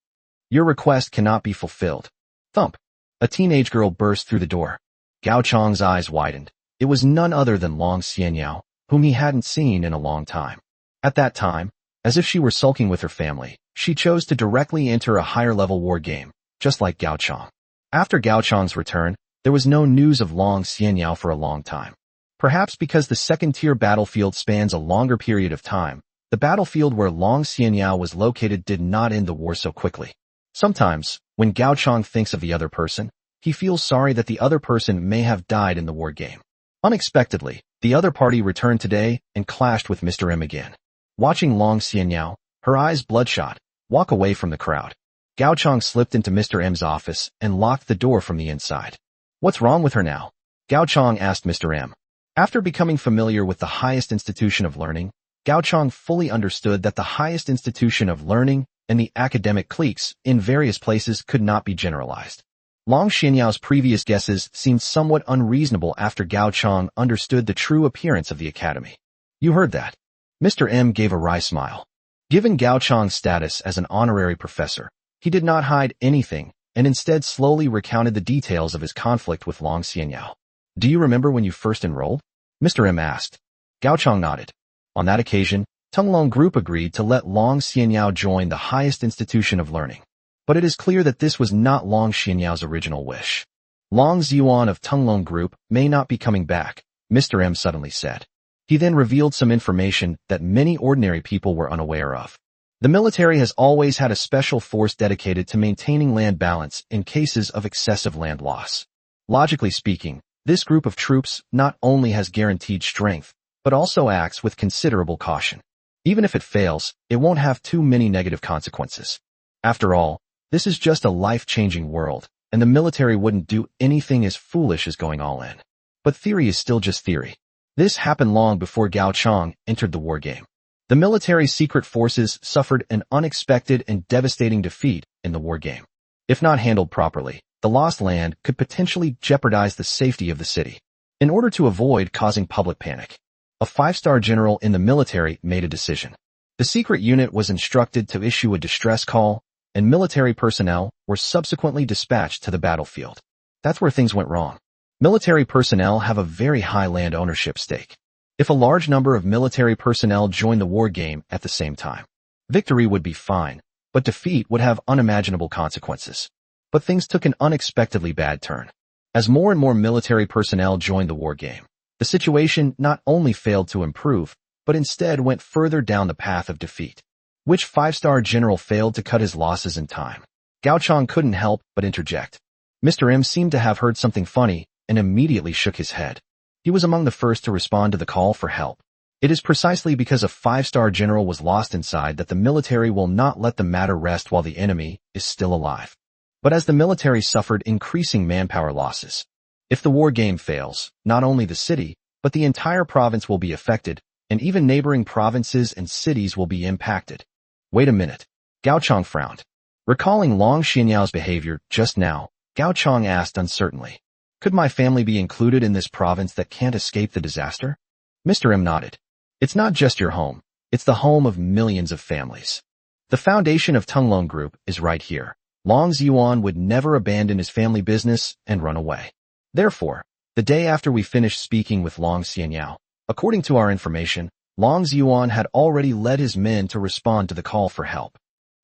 Your request cannot be fulfilled." Thump! A teenage girl burst through the door. Gao Chang's eyes widened. It was none other than Long Xianyao, whom he hadn't seen in a long time. At that time, as if she were sulking with her family, she chose to directly enter a higher-level war game, just like Gao Chang. After Gao Chang's return, there was no news of Long Xianyao for a long time. Perhaps because the second-tier battlefield spans a longer period of time, the battlefield where Long Xianyao was located did not end the war so quickly. Sometimes, when Gao Chang thinks of the other person, he feels sorry that the other person may have died in the war game. Unexpectedly, the other party returned today and clashed with Mr. M again. Watching Long Xianyao, her eyes bloodshot, walk away from the crowd, Gao Chang slipped into Mr. M's office and locked the door from the inside. "What's wrong with her now?" Gao Chang asked Mr. M. After becoming familiar with the highest institution of learning, Gao Chang fully understood that the highest institution of learning and the academic cliques in various places could not be generalized. Long Xianyao's previous guesses seemed somewhat unreasonable after Gao Chang understood the true appearance of the academy. "You heard that?" Mr. M gave a wry smile. Given Gao Chang's status as an honorary professor, he did not hide anything and instead slowly recounted the details of his conflict with Long Xianyao. "Do you remember when you first enrolled?" Mr. M asked. Gao Chang nodded. On that occasion, Tunglong Group agreed to let Long Xianyao join the highest institution of learning. But it is clear that this was not Long Xianyao's original wish. "Long Ziyuan of Tunglong Group may not be coming back," Mr. M suddenly said. He then revealed some information that many ordinary people were unaware of. The military has always had a special force dedicated to maintaining land balance in cases of excessive land loss. Logically speaking, this group of troops not only has guaranteed strength, but also acts with considerable caution. Even if it fails, it won't have too many negative consequences. After all, this is just a life-changing world, and the military wouldn't do anything as foolish as going all in. But theory is still just theory. This happened long before Gao Chang entered the war game. The military's secret forces suffered an unexpected and devastating defeat in the war game. If not handled properly, the lost land could potentially jeopardize the safety of the city. In order to avoid causing public panic, a 5-star general in the military made a decision. The secret unit was instructed to issue a distress call, and military personnel were subsequently dispatched to the battlefield. That's where things went wrong. Military personnel have a very high land ownership stake. If a large number of military personnel join the war game at the same time, victory would be fine, but defeat would have unimaginable consequences. But things took an unexpectedly bad turn. As more and more military personnel joined the war game, the situation not only failed to improve, but instead went further down the path of defeat. Which 5-star general failed to cut his losses in time? Gao Chang couldn't help but interject. Mr. M seemed to have heard something funny and immediately shook his head. He was among the first to respond to the call for help. It is precisely because a 5-star general was lost inside that the military will not let the matter rest while the enemy is still alive. But as the military suffered increasing manpower losses, if the war game fails, not only the city, but the entire province will be affected, and even neighboring provinces and cities will be impacted. Wait a minute. Gao Chong frowned. Recalling Long Xianyao's behavior just now, Gao Chong asked uncertainly, "Could my family be included in this province that can't escape the disaster?" Mr. M nodded. "It's not just your home. It's the home of millions of families. The foundation of Tunglong Group is right here. Long Ziyuan would never abandon his family business and run away. Therefore, the day after we finished speaking with Long Xianyao, according to our information, Long Ziyuan had already led his men to respond to the call for help.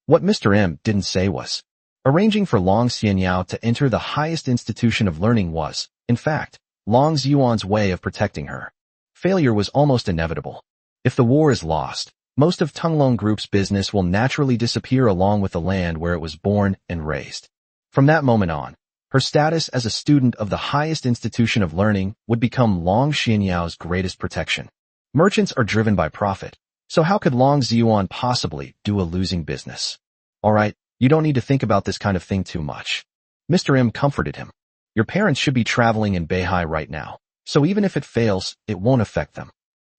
What Mr. M didn't say was, arranging for Long Xianyao to enter the highest institution of learning was, in fact, Long Ziyuan's way of protecting her. Failure was almost inevitable. If the war is lost, most of Tunglong Group's business will naturally disappear along with the land where it was born and raised. From that moment on, her status as a student of the highest institution of learning would become Long Xianyao's greatest protection. Merchants are driven by profit, so how could Long Ziyuan possibly do a losing business? All right, you don't need to think about this kind of thing too much. Mr. M comforted him. Your parents should be traveling in Beihai right now, so even if it fails, it won't affect them.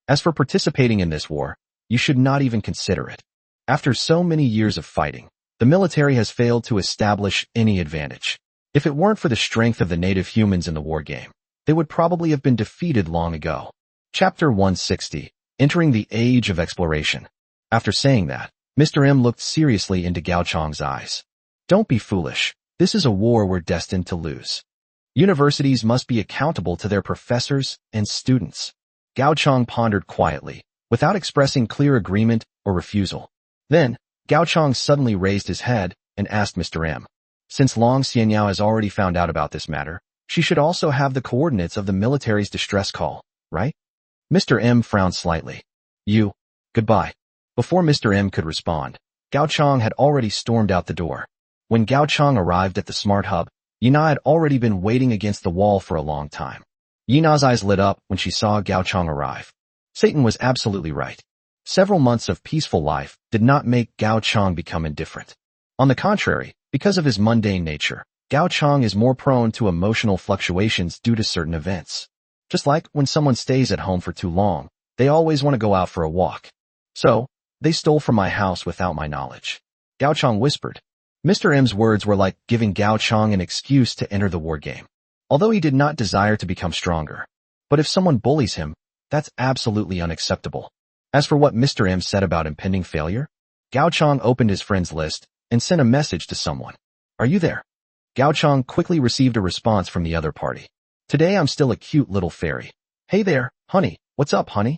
As for participating in this war, you should not even consider it. After so many years of fighting, the military has failed to establish any advantage. If it weren't for the strength of the native humans in the war game, they would probably have been defeated long ago. Chapter 160, Entering the Age of Exploration. After saying that, Mr. M looked seriously into Gao Chong's eyes. Don't be foolish. This is a war we're destined to lose. Universities must be accountable to their professors and students. Gao Chong pondered quietly, without expressing clear agreement or refusal. Then, Gao Chong suddenly raised his head and asked Mr. M. Since Long Xianyao has already found out about this matter, she should also have the coordinates of the military's distress call, right? Mr. M frowned slightly. Goodbye. Before Mr. M could respond, Gao Chong had already stormed out the door. When Gao Chong arrived at the smart hub, Yina had already been waiting against the wall for a long time. Yina's eyes lit up when she saw Gao Chong arrive. Satan was absolutely right. Several months of peaceful life did not make Gao Chong become indifferent. On the contrary, because of his mundane nature, Gao Chong is more prone to emotional fluctuations due to certain events. Just like when someone stays at home for too long, they always want to go out for a walk. So, they stole from my house without my knowledge. Gao Chong whispered. Mr. M's words were like giving Gao Chong an excuse to enter the war game. Although he did not desire to become stronger. But if someone bullies him, that's absolutely unacceptable. As for what Mr. M said about impending failure, Gao Chong opened his friends list and sent a message to someone. Are you there? Gao Chong quickly received a response from the other party. Today I'm still a cute little fairy. Hey there, honey. What's up, honey?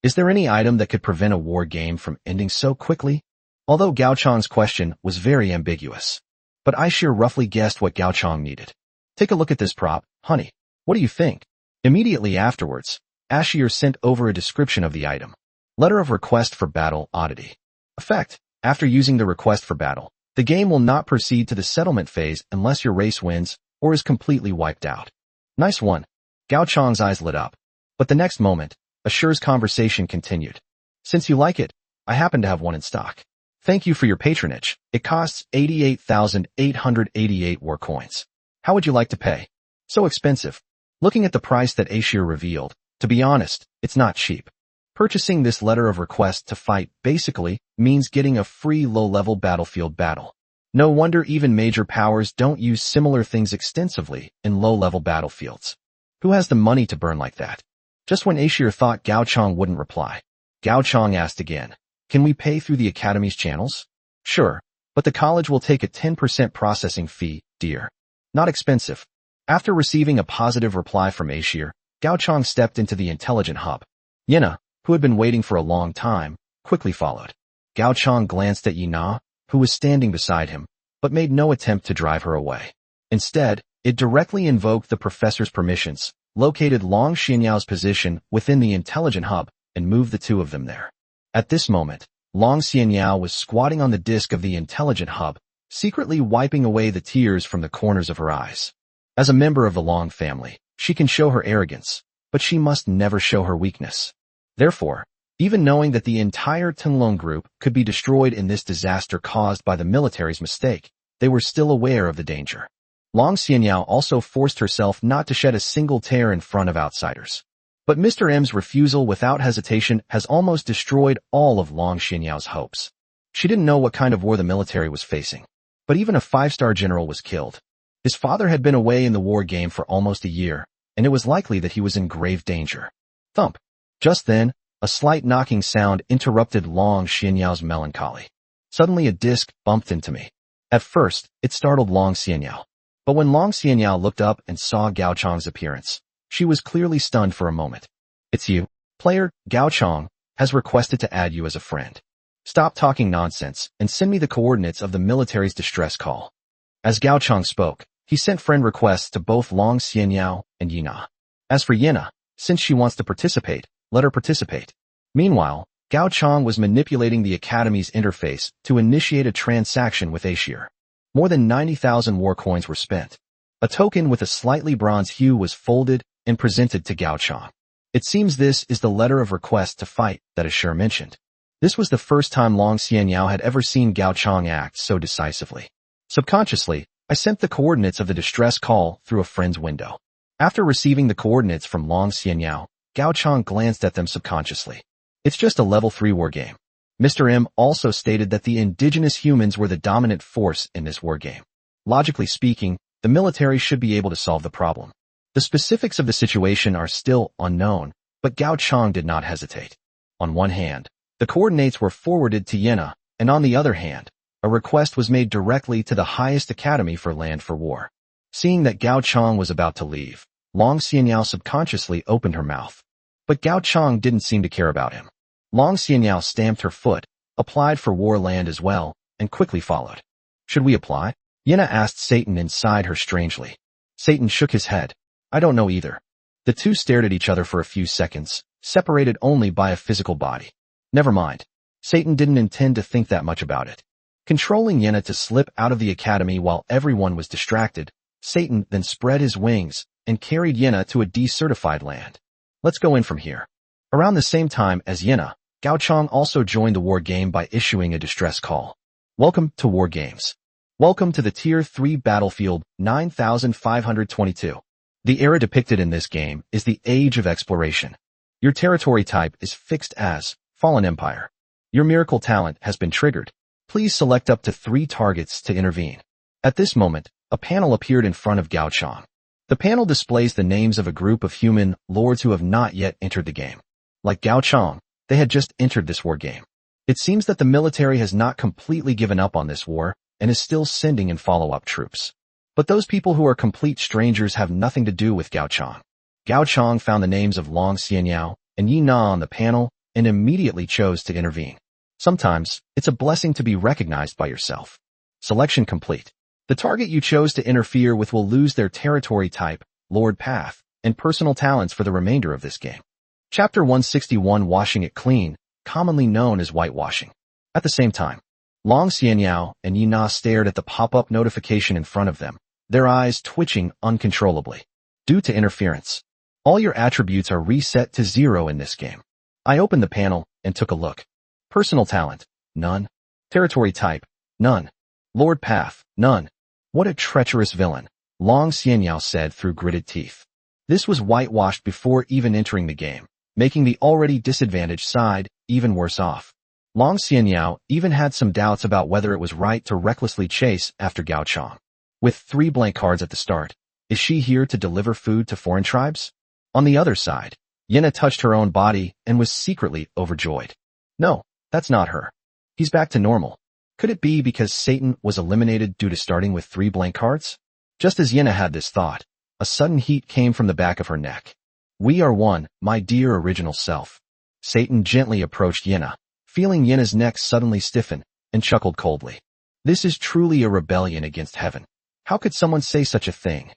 Is there any item that could prevent a war game from ending so quickly? Although Gao Chong's question was very ambiguous. But Aishir roughly guessed what Gao Chong needed. Take a look at this prop, honey. What do you think? Immediately afterwards, Aishir sent over a description of the item. Letter of request for battle oddity. Effect. After using the request for battle, the game will not proceed to the settlement phase unless your race wins or is completely wiped out. Nice one. Gao Chong's eyes lit up. But the next moment, Ashur's conversation continued. Since you like it, I happen to have one in stock. Thank you for your patronage. It costs 88,888 war coins. How would you like to pay? So expensive. Looking at the price that Aishir revealed, to be honest, it's not cheap. Purchasing this letter of request to fight basically means getting a free low-level battlefield battle. No wonder even major powers don't use similar things extensively in low-level battlefields. Who has the money to burn like that? Just when Aishir thought Gao Chong wouldn't reply, Gao Chong asked again, can we pay through the Academy's channels? Sure, but the college will take a 10% processing fee, dear. Not expensive. After receiving a positive reply from Aishir, Gao Chong stepped into the intelligent hub. Yina, who had been waiting for a long time, quickly followed. Gao Chong glanced at Yina, who was standing beside him, but made no attempt to drive her away. Instead, it directly invoked the professor's permissions, located Long Xianyao's position within the intelligent hub, and moved the two of them there. At this moment, Long Xianyao was squatting on the disk of the intelligent hub, secretly wiping away the tears from the corners of her eyes. As a member of the Long family, she can show her arrogance, but she must never show her weakness. Therefore, Even knowing that the entire Tenlong group could be destroyed in this disaster caused by the military's mistake, they were still aware of the danger. Long Xianyao also forced herself not to shed a single tear in front of outsiders. But Mr. M's refusal without hesitation has almost destroyed all of Long Xianyao's hopes. She didn't know what kind of war the military was facing. But even a 5-star general was killed. His father had been away in the war game for almost a year, and it was likely that he was in grave danger. Thump. Just then, a slight knocking sound interrupted Long Xianyao's melancholy. Suddenly a disc bumped into me. At first, it startled Long Xianyao. But when Long Xianyao looked up and saw Gao Chang's appearance, she was clearly stunned for a moment. It's you. Player, Gao Chang, has requested to add you as a friend. Stop talking nonsense and send me the coordinates of the military's distress call. As Gao Chang spoke, he sent friend requests to both Long Xianyao and Yina. As for Yina, since she wants to participate, let her participate. Meanwhile, Gao Chang was manipulating the Academy's interface to initiate a transaction with Ashir. More than 90,000 war coins were spent. A token with a slightly bronze hue was folded and presented to Gao Chang. It seems this is the letter of request to fight that Ashir mentioned. This was the first time Long Xianyao had ever seen Gao Chang act so decisively. Subconsciously, I sent the coordinates of the distress call through a friend's window. After receiving the coordinates from Long Xianyao, Gao Chang glanced at them subconsciously. It's just a level 3 war game. Mr. M also stated that the indigenous humans were the dominant force in this war game. Logically speaking, the military should be able to solve the problem. The specifics of the situation are still unknown, but Gao Chang did not hesitate. On one hand, the coordinates were forwarded to Yena, and on the other hand, a request was made directly to the highest academy for land for war. Seeing that Gao Chang was about to leave, Long Xianyao subconsciously opened her mouth. But Gao Chang didn't seem to care about him. Long Xianyao stamped her foot, applied for war land as well, and quickly followed. Should we apply? Yena asked Satan inside her strangely. Satan shook his head. I don't know either. The two stared at each other for a few seconds, separated only by a physical body. Never mind. Satan didn't intend to think that much about it. Controlling Yena to slip out of the academy while everyone was distracted, Satan then spread his wings and carried Yena to a decertified land. Let's go in from here. Around the same time as Yena, Gao Chang also joined the war game by issuing a distress call. Welcome to War Games. Welcome to the Tier 3 Battlefield 9522. The era depicted in this game is the Age of Exploration. Your territory type is fixed as Fallen Empire. Your miracle talent has been triggered. Please select up to 3 targets to intervene. At this moment, a panel appeared in front of Gao Chang. The panel displays the names of a group of human lords who have not yet entered the game. Like Gao Chang, they had just entered this war game. It seems that the military has not completely given up on this war and is still sending in follow-up troops. But those people who are complete strangers have nothing to do with Gao Chang. Gao Chang found the names of Long Xianyao and Yi Na on the panel and immediately chose to intervene. Sometimes, it's a blessing to be recognized by yourself. Selection complete. The target you chose to interfere with will lose their territory type, Lord Path, and personal talents for the remainder of this game. Chapter 161 Washing It Clean, commonly known as whitewashing. At the same time, Long Xianyao and Yi Na stared at the pop-up notification in front of them, their eyes twitching uncontrollably. Due to interference, all your attributes are reset to 0 in this game. I opened the panel and took a look. Personal talent, none. Territory type, none. Lord Path, none. What a treacherous villain, Long Xianyao said through gritted teeth. This was whitewashed before even entering the game, making the already disadvantaged side even worse off. Long Xianyao even had some doubts about whether it was right to recklessly chase after Gao Chang. With 3 blank cards at the start, is she here to deliver food to foreign tribes? On the other side, Yena touched her own body and was secretly overjoyed. No, that's not her. He's back to normal. Could it be because Satan was eliminated due to starting with 3 blank cards? Just as Yena had this thought, a sudden heat came from the back of her neck. We are one, my dear original self. Satan gently approached Yena, feeling Yena's neck suddenly stiffen, and chuckled coldly. This is truly a rebellion against heaven. How could someone say such a thing?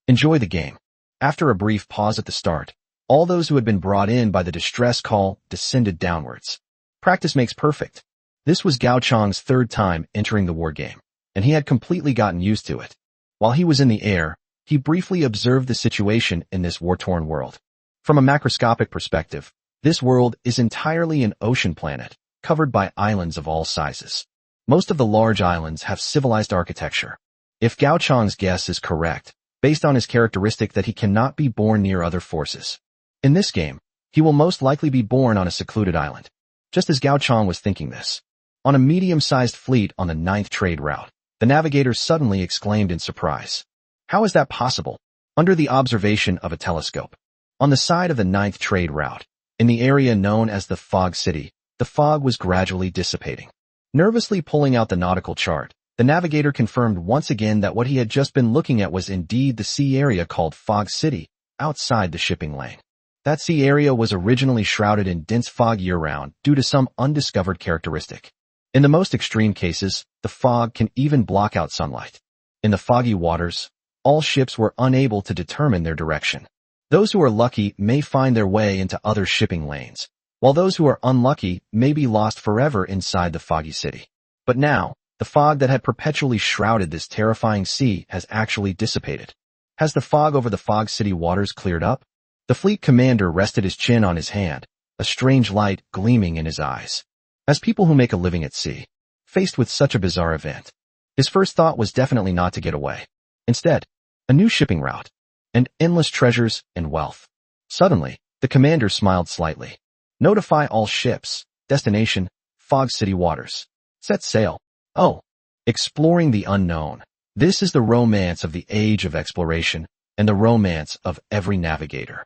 Enjoy the game. After a brief pause at the start, all those who had been brought in by the distress call descended downwards. Practice makes perfect. This was Gao Chang's 3rd time entering the war game, and he had completely gotten used to it. While he was in the air, he briefly observed the situation in this war-torn world. From a macroscopic perspective, This world is entirely an ocean planet, covered by islands of all sizes. Most of the large islands have civilized architecture. If Gao Chang's guess is correct, based on his characteristic that he cannot be born near other forces. In this game, he will most likely be born on a secluded island. Just as Gao Chang was thinking this, on a medium-sized fleet on the 9th trade route, the navigator suddenly exclaimed in surprise. How is that possible? Under the observation of a telescope. On the side of the 9th trade route, in the area known as the Fog City, the fog was gradually dissipating. Nervously pulling out the nautical chart, the navigator confirmed once again that what he had just been looking at was indeed the sea area called Fog City, outside the shipping lane. That sea area was originally shrouded in dense fog year-round due to some undiscovered characteristic. In the most extreme cases, the fog can even block out sunlight. In the foggy waters, all ships were unable to determine their direction. Those who are lucky may find their way into other shipping lanes, while those who are unlucky may be lost forever inside the foggy city. But now, the fog that had perpetually shrouded this terrifying sea has actually dissipated. Has the fog over the Fog City waters cleared up? The fleet commander rested his chin on his hand, a strange light gleaming in his eyes. As people who make a living at sea, faced with such a bizarre event, his first thought was definitely not to get away. Instead, a new shipping route, and endless treasures and wealth. Suddenly, the commander smiled slightly. Notify all ships. Destination, Fog City waters. Set sail. Oh, exploring the unknown. This is the romance of the age of exploration, and the romance of every navigator.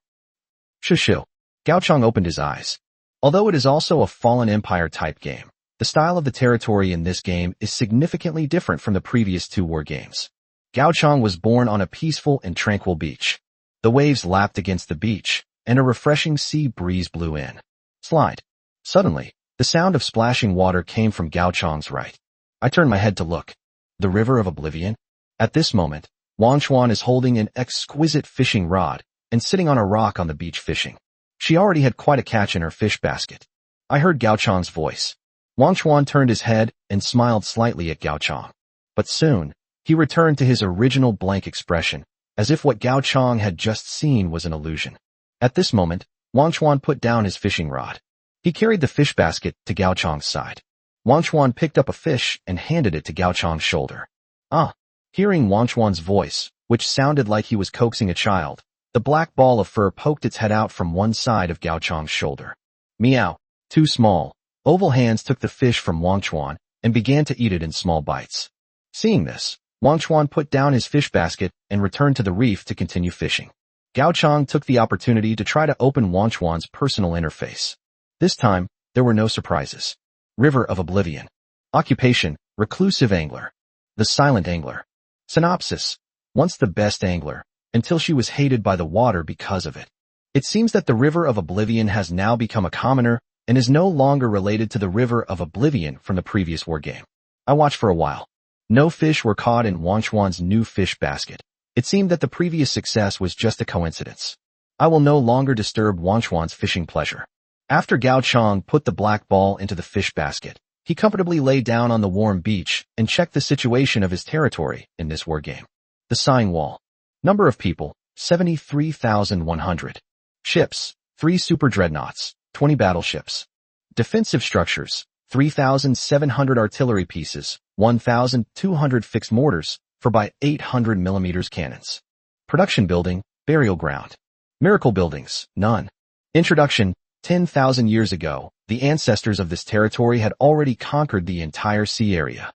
Shushu. Gao Chang opened his eyes. Although it is also a Fallen Empire type game, the style of the territory in this game is significantly different from the previous two war games. Gao Chang was born on a peaceful and tranquil beach. The waves lapped against the beach, and a refreshing sea breeze blew in. Slide. Suddenly, the sound of splashing water came from Gao Chang's right. I turned my head to look. The River of Oblivion? At this moment, Wang Chuan is holding an exquisite fishing rod and sitting on a rock on the beach fishing. She already had quite a catch in her fish basket. I heard Gao Chang's voice. Wang Chuan turned his head and smiled slightly at Gao Chang. But soon, he returned to his original blank expression, as if what Gao Chang had just seen was an illusion. At this moment, Wang Chuan put down his fishing rod. He carried the fish basket to Gao Chang's side. Wang Chuan picked up a fish and handed it to Gao Chang's shoulder. Ah! Hearing Wang Chuan's voice, which sounded like he was coaxing a child, the black ball of fur poked its head out from one side of Gao Chang's shoulder. Meow. Two small, oval hands took the fish from Wang Chuan and began to eat it in small bites. Seeing this, Wang Chuan put down his fish basket and returned to the reef to continue fishing. Gao Chang took the opportunity to try to open Wang Chuan's personal interface. This time, there were no surprises. River of Oblivion. Occupation, reclusive angler. The silent angler. Synopsis. Once the best angler, until she was hated by the water because of it. It seems that the River of Oblivion has now become a commoner and is no longer related to the River of Oblivion from the previous war game. I watched for a while. No fish were caught in Wang Chuan's new fish basket. It seemed that the previous success was just a coincidence. I will no longer disturb Wang Chuan's fishing pleasure. After Gao Chang put the black ball into the fish basket, he comfortably lay down on the warm beach and checked the situation of his territory in this war game. The Sighing Wall. Number of people, 73,100. Ships, 3 super dreadnoughts, 20 battleships. Defensive structures, 3,700 artillery pieces, 1,200 fixed mortars, 4x800 mm cannons. Production building, burial ground. Miracle buildings, none. Introduction. 10,000 years ago, the ancestors of this territory had already conquered the entire sea area.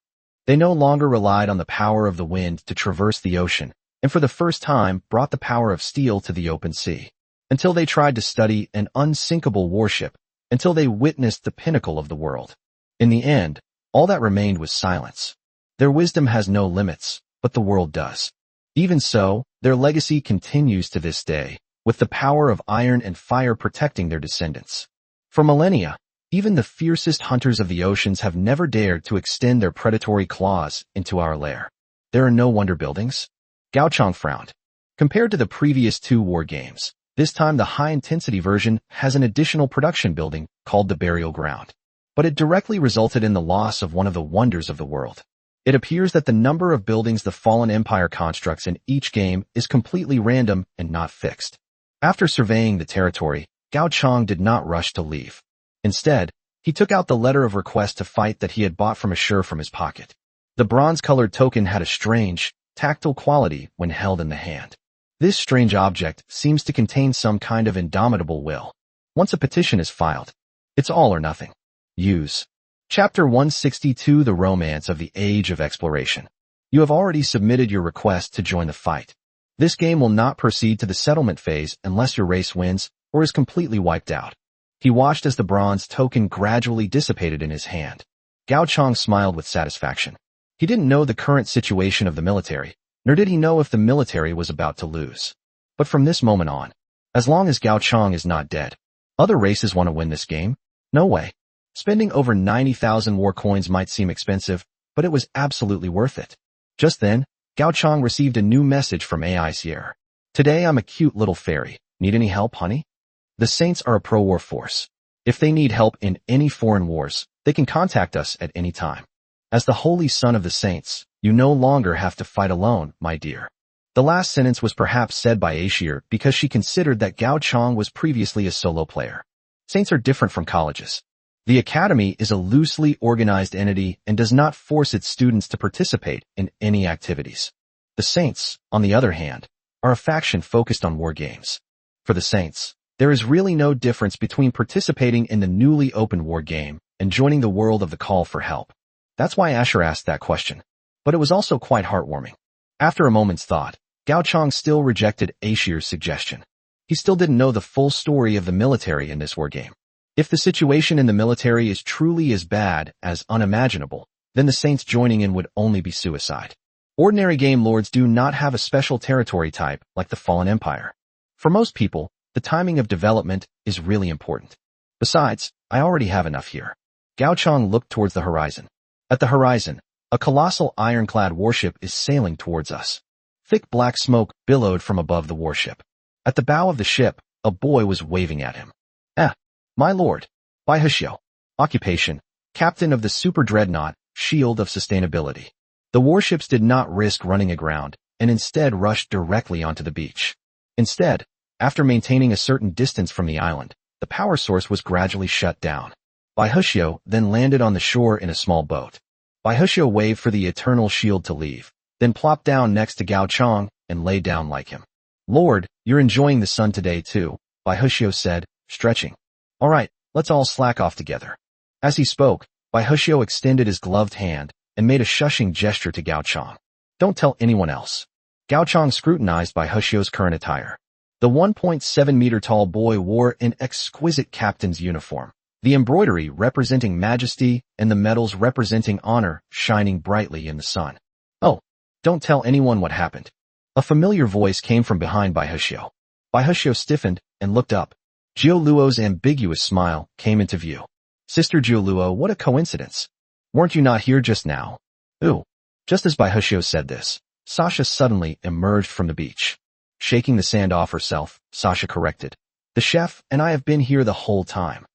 They no longer relied on the power of the wind to traverse the ocean, and for the first time brought the power of steel to the open sea. Until they tried to study an unsinkable warship, until they witnessed the pinnacle of the world. In the end, all that remained was silence. Their wisdom has no limits, but the world does. Even so, their legacy continues to this day, with the power of iron and fire protecting their descendants. For millennia, even the fiercest hunters of the oceans have never dared to extend their predatory claws into our lair. There are no wonder buildings. Gao Chang frowned. Compared to the previous 2 war games, this time the high-intensity version has an additional production building called the burial ground. But it directly resulted in the loss of one of the wonders of the world. It appears that the number of buildings the Fallen Empire constructs in each game is completely random and not fixed. After surveying the territory, Gao Chang did not rush to leave. Instead, he took out the letter of request to fight that he had bought from Ashur from his pocket. The bronze-colored token had a strange, tactile quality when held in the hand. This strange object seems to contain some kind of indomitable will. Once a petition is filed, it's all or nothing. Use. Chapter 162 The Romance of the Age of Exploration. You have already submitted your request to join the fight. This game will not proceed to the settlement phase unless your race wins or is completely wiped out. He watched as the bronze token gradually dissipated in his hand. Gao Chang smiled with satisfaction. He didn't know the current situation of the military, nor did he know if the military was about to lose. But from this moment on, as long as Gao Chang is not dead, other races want to win this game? No way. Spending over 90,000 war coins might seem expensive, but it was absolutely worth it. Just then, Gao Chang received a new message from AI Sierra. Today I'm a cute little fairy. Need any help, honey? The Saints are a pro-war force. If they need help in any foreign wars, they can contact us at any time. As the holy son of the Saints, you no longer have to fight alone, my dear. The last sentence was perhaps said by Ashir because she considered that Gao Chang was previously a solo player. Saints are different from colleges. The academy is a loosely organized entity and does not force its students to participate in any activities. The Saints, on the other hand, are a faction focused on war games. For the Saints, there is really no difference between participating in the newly opened war game and joining the world of the call for help. That's why Asher asked that question. But it was also quite heartwarming. After a moment's thought, Gao Chang still rejected Ashir's suggestion. He still didn't know the full story of the military in this war game. If the situation in the military is truly as bad as unimaginable, then the Saints joining in would only be suicide. Ordinary game lords do not have a special territory type like the Fallen Empire. For most people, the timing of development is really important. Besides, I already have enough here. Gao Chang looked towards the horizon. At the horizon, a colossal ironclad warship is sailing towards us. Thick black smoke billowed from above the warship. At the bow of the ship, a boy was waving at him. My lord. Bai Hsiao. Occupation, captain of the super dreadnought, Shield of Sustainability. The warships did not risk running aground, and instead rushed directly onto the beach. Instead, after maintaining a certain distance from the island, the power source was gradually shut down. Bai Hsiao then landed on the shore in a small boat. Bai Hsiao waved for the Eternal Shield to leave, then plopped down next to Gao Chang and lay down like him. Lord, you're enjoying the sun today too, Bai Hsiao said, stretching. All right, let's all slack off together. As he spoke, Bai Hsiao extended his gloved hand and made a shushing gesture to Gao Chang. Don't tell anyone else. Gao Chang scrutinized Bai Hsiao's current attire. The 1.7-meter tall boy wore an exquisite captain's uniform, the embroidery representing majesty and the medals representing honor shining brightly in the sun. Oh, don't tell anyone what happened. A familiar voice came from behind Bai Hsiao. Bai Hsiao stiffened and looked up. Jiu Luo's ambiguous smile came into view. Sister Jiu Luo, what a coincidence. Weren't you not here just now? Ooh. Just as Bai Hsiao said this, Sasha suddenly emerged from the beach. Shaking the sand off herself, Sasha corrected. The chef and I have been here the whole time.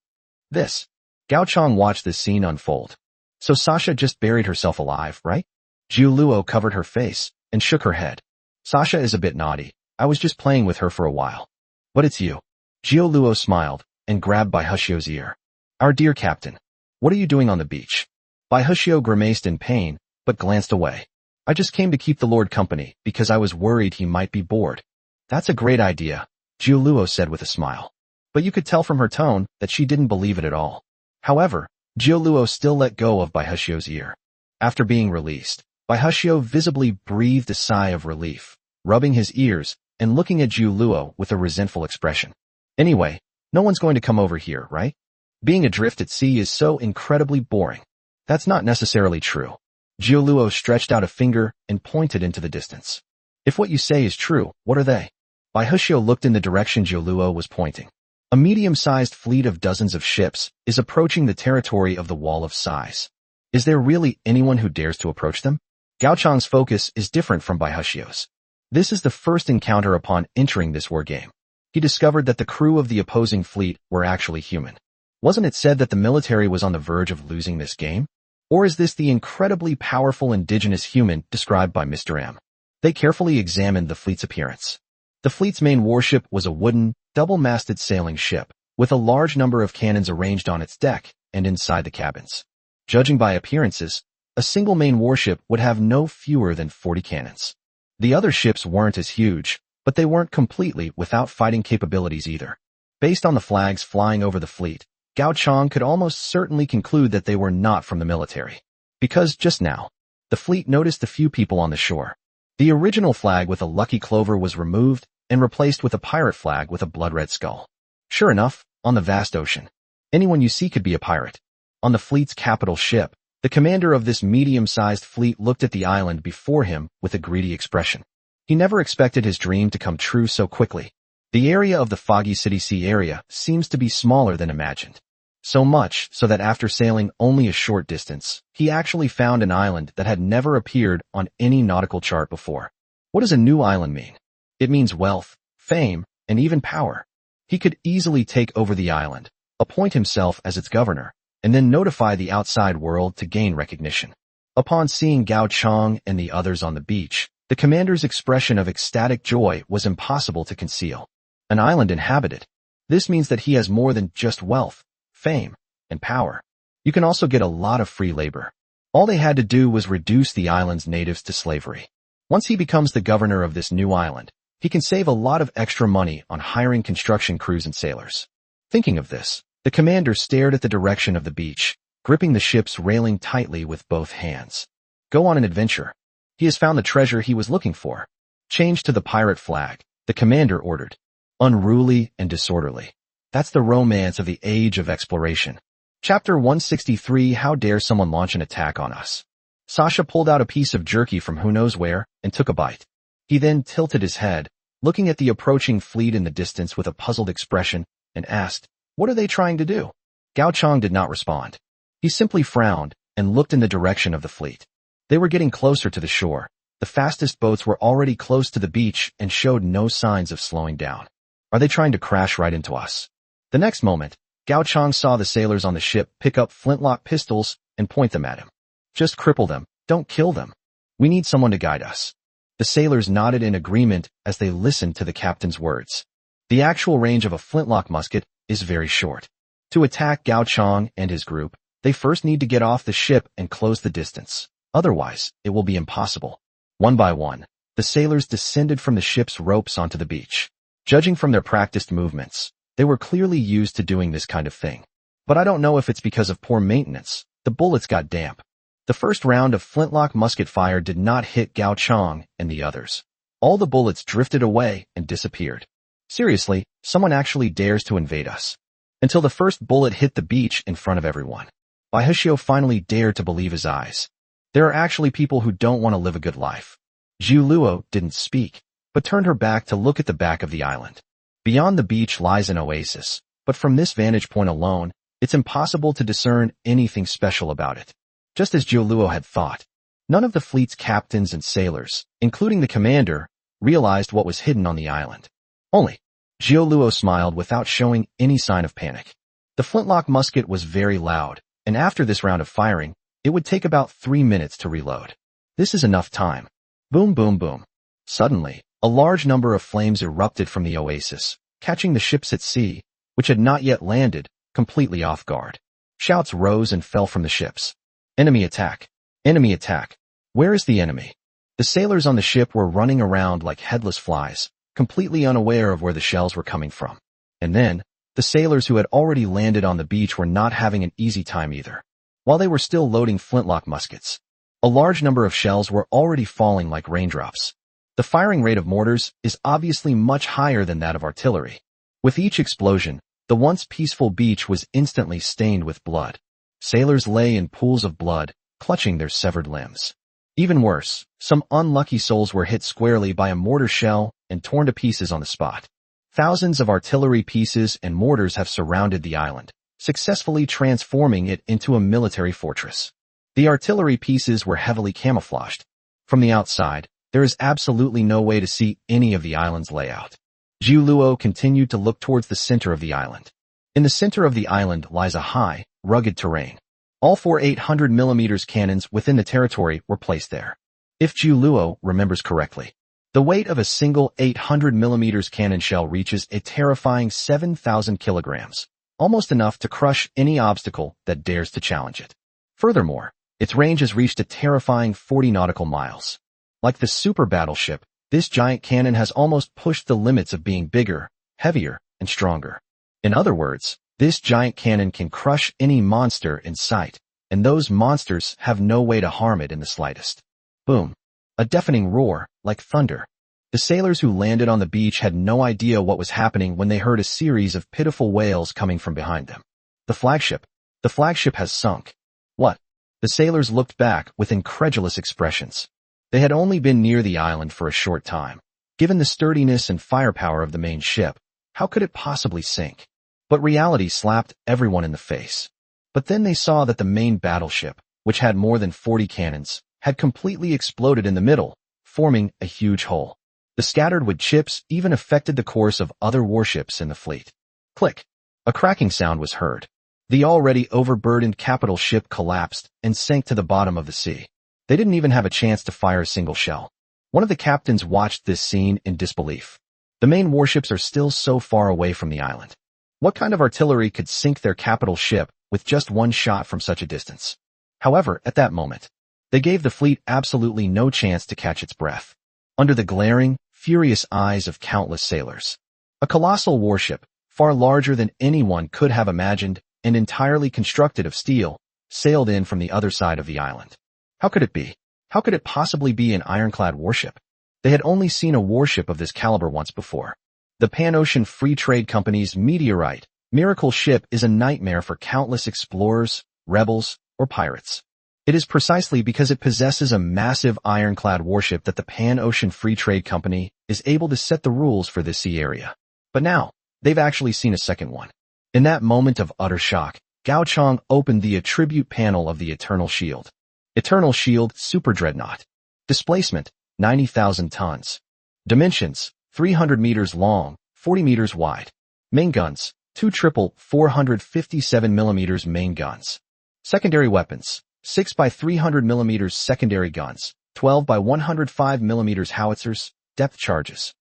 This. Gao Chang watched this scene unfold. So Sasha just buried herself alive, right? Jiu Luo covered her face and shook her head. Sasha is a bit naughty. I was just playing with her for a while. But it's you. Jiu Luo smiled and grabbed Bai Hsiao's ear. Our dear captain, what are you doing on the beach? Bai Hsiao grimaced in pain, but glanced away. I just came to keep the Lord company because I was worried he might be bored. That's a great idea, Jiu Luo said with a smile. But you could tell from her tone that she didn't believe it at all. However, Jiu Luo still let go of Bai Hsiao's ear. After being released, Bai Hsiao visibly breathed a sigh of relief, rubbing his ears and looking at Jiu Luo with a resentful expression. Anyway, no one's going to come over here, right? Being adrift at sea is so incredibly boring. That's not necessarily true. Jiu Luo stretched out a finger and pointed into the distance. If what you say is true, what are they? Bai Hsiao looked in the direction Jiu Luo was pointing. A medium-sized fleet of dozens of ships is approaching the territory of the Wall of Sighs. Is there really anyone who dares to approach them? Gao Chang's focus is different from Bai Hsiao's. This is the first encounter upon entering this war game. He discovered that the crew of the opposing fleet were actually human. Wasn't it said that the military was on the verge of losing this game? Or is this the incredibly powerful indigenous human described by Mr. M? They carefully examined the fleet's appearance. The fleet's main warship was a wooden, double-masted sailing ship, with a large number of cannons arranged on its deck and inside the cabins. Judging by appearances, a single main warship would have no fewer than 40 cannons. The other ships weren't as huge, but they weren't completely without fighting capabilities either. Based on the flags flying over the fleet, Gao Chang could almost certainly conclude that they were not from the military. Because just now, the fleet noticed a few people on the shore. The original flag with a lucky clover was removed and replaced with a pirate flag with a blood-red skull. Sure enough, on the vast ocean, anyone you see could be a pirate. On the fleet's capital ship, the commander of this medium-sized fleet looked at the island before him with a greedy expression. He never expected his dream to come true so quickly. The area of the Foggy City Sea area seems to be smaller than imagined. So much so that after sailing only a short distance, he actually found an island that had never appeared on any nautical chart before. What does a new island mean? It means wealth, fame, and even power. He could easily take over the island, appoint himself as its governor, and then notify the outside world to gain recognition. Upon seeing Gao Chang and the others on the beach, the commander's expression of ecstatic joy was impossible to conceal. An island inhabited. This means that he has more than just wealth, fame, and power. You can also get a lot of free labor. All they had to do was reduce the island's natives to slavery. Once he becomes the governor of this new island, he can save a lot of extra money on hiring construction crews and sailors. Thinking of this, the commander stared at the direction of the beach, gripping the ship's railing tightly with both hands. Go on an adventure. He has found the treasure he was looking for. Change to the pirate flag, the commander ordered. Unruly and disorderly. That's the romance of the age of exploration. Chapter 163. How dare someone launch an attack on us? Sasha pulled out a piece of jerky from who knows where and took a bite. He then tilted his head, looking at the approaching fleet in the distance with a puzzled expression, and asked, "What are they trying to do?" Gao Chang did not respond. He simply frowned and looked in the direction of the fleet. They were getting closer to the shore. The fastest boats were already close to the beach and showed no signs of slowing down. Are they trying to crash right into us? The next moment, Gao Chang saw the sailors on the ship pick up flintlock pistols and point them at him. Just cripple them, don't kill them. We need someone to guide us. The sailors nodded in agreement as they listened to the captain's words. The actual range of a flintlock musket is very short. To attack Gao Chang and his group, they first need to get off the ship and close the distance. Otherwise, it will be impossible. One by one, the sailors descended from the ship's ropes onto the beach. Judging from their practiced movements, they were clearly used to doing this kind of thing. But I don't know if it's because of poor maintenance. The bullets got damp. The first round of flintlock musket fire did not hit Gao Chang and the others. All the bullets drifted away and disappeared. Seriously, someone actually dares to invade us. Until the first bullet hit the beach in front of everyone. Bai Hexio finally dared to believe his eyes. There are actually people who don't want to live a good life. Zhu Luo didn't speak, but turned her back to look at the back of the island. Beyond the beach lies an oasis, but from this vantage point alone, it's impossible to discern anything special about it. Just as Zhu Luo had thought, none of the fleet's captains and sailors, including the commander, realized what was hidden on the island. Only, Zhu Luo smiled without showing any sign of panic. The flintlock musket was very loud, and after this round of firing, it would take about 3 minutes to reload. This is enough time. Boom, boom, boom. Suddenly, a large number of flames erupted from the oasis, catching the ships at sea, which had not yet landed, completely off guard. Shouts rose and fell from the ships. Enemy attack! Enemy attack! Where is the enemy? The sailors on the ship were running around like headless flies, completely unaware of where the shells were coming from. And then, the sailors who had already landed on the beach were not having an easy time either. While they were still loading flintlock muskets, a large number of shells were already falling like raindrops. The firing rate of mortars is obviously much higher than that of artillery. With each explosion, the once peaceful beach was instantly stained with blood. Sailors lay in pools of blood, clutching their severed limbs. Even worse, some unlucky souls were hit squarely by a mortar shell and torn to pieces on the spot. Thousands of artillery pieces and mortars have surrounded the island, successfully transforming it into a military fortress. The artillery pieces were heavily camouflaged. From the outside, there is absolutely no way to see any of the island's layout. Zhu Luo continued to look towards the center of the island. In the center of the island lies a high, rugged terrain. All 4 800mm cannons within the territory were placed there. If Zhu Luo remembers correctly, The weight of a single 800mm cannon shell reaches a terrifying 7,000 kilograms, almost enough to crush any obstacle that dares to challenge it. Furthermore, its range has reached a terrifying 40 nautical miles. Like the super battleship, this giant cannon has almost pushed the limits of being bigger, heavier, and stronger. In other words, this giant cannon can crush any monster in sight, and those monsters have no way to harm it in the slightest. Boom. A deafening roar, like thunder. The sailors who landed on the beach had no idea what was happening when they heard a series of pitiful wails coming from behind them. The flagship has sunk. What? The sailors looked back with incredulous expressions. They had only been near the island for a short time. Given the sturdiness and firepower of the main ship, how could it possibly sink? But reality slapped everyone in the face. But then they saw that the main battleship, which had more than 40 cannons, had completely exploded in the middle, forming a huge hole. The scattered wood chips even affected the course of other warships in the fleet. Click. A cracking sound was heard. The already overburdened capital ship collapsed and sank to the bottom of the sea. They didn't even have a chance to fire a single shell. One of the captains watched this scene in disbelief. The main warships are still so far away from the island. What kind of artillery could sink their capital ship with just one shot from such a distance? However, at that moment, they gave the fleet absolutely no chance to catch its breath. Under the glaring, furious eyes of countless sailors, a colossal warship, far larger than anyone could have imagined and entirely constructed of steel, sailed in from the other side of the island. How could it be? How could it possibly be an ironclad warship? They had only seen a warship of this caliber once before. The Pan-Ocean Free Trade Company's Meteorite Miracle ship is a nightmare for countless explorers, rebels, or pirates. It is precisely because it possesses a massive ironclad warship that the Pan-Ocean Free Trade Company is able to set the rules for this sea area. But now, they've actually seen a second one. In that moment of utter shock, Gao Chong opened the attribute panel of the Eternal Shield. Eternal Shield Super Dreadnought. Displacement, 90,000 tons. Dimensions, 300 meters long, 40 meters wide. Main guns, 2 457 millimeters main guns. Secondary weapons, 6 by 300 millimeters secondary guns, 12 by 105 millimeters howitzers, depth charges.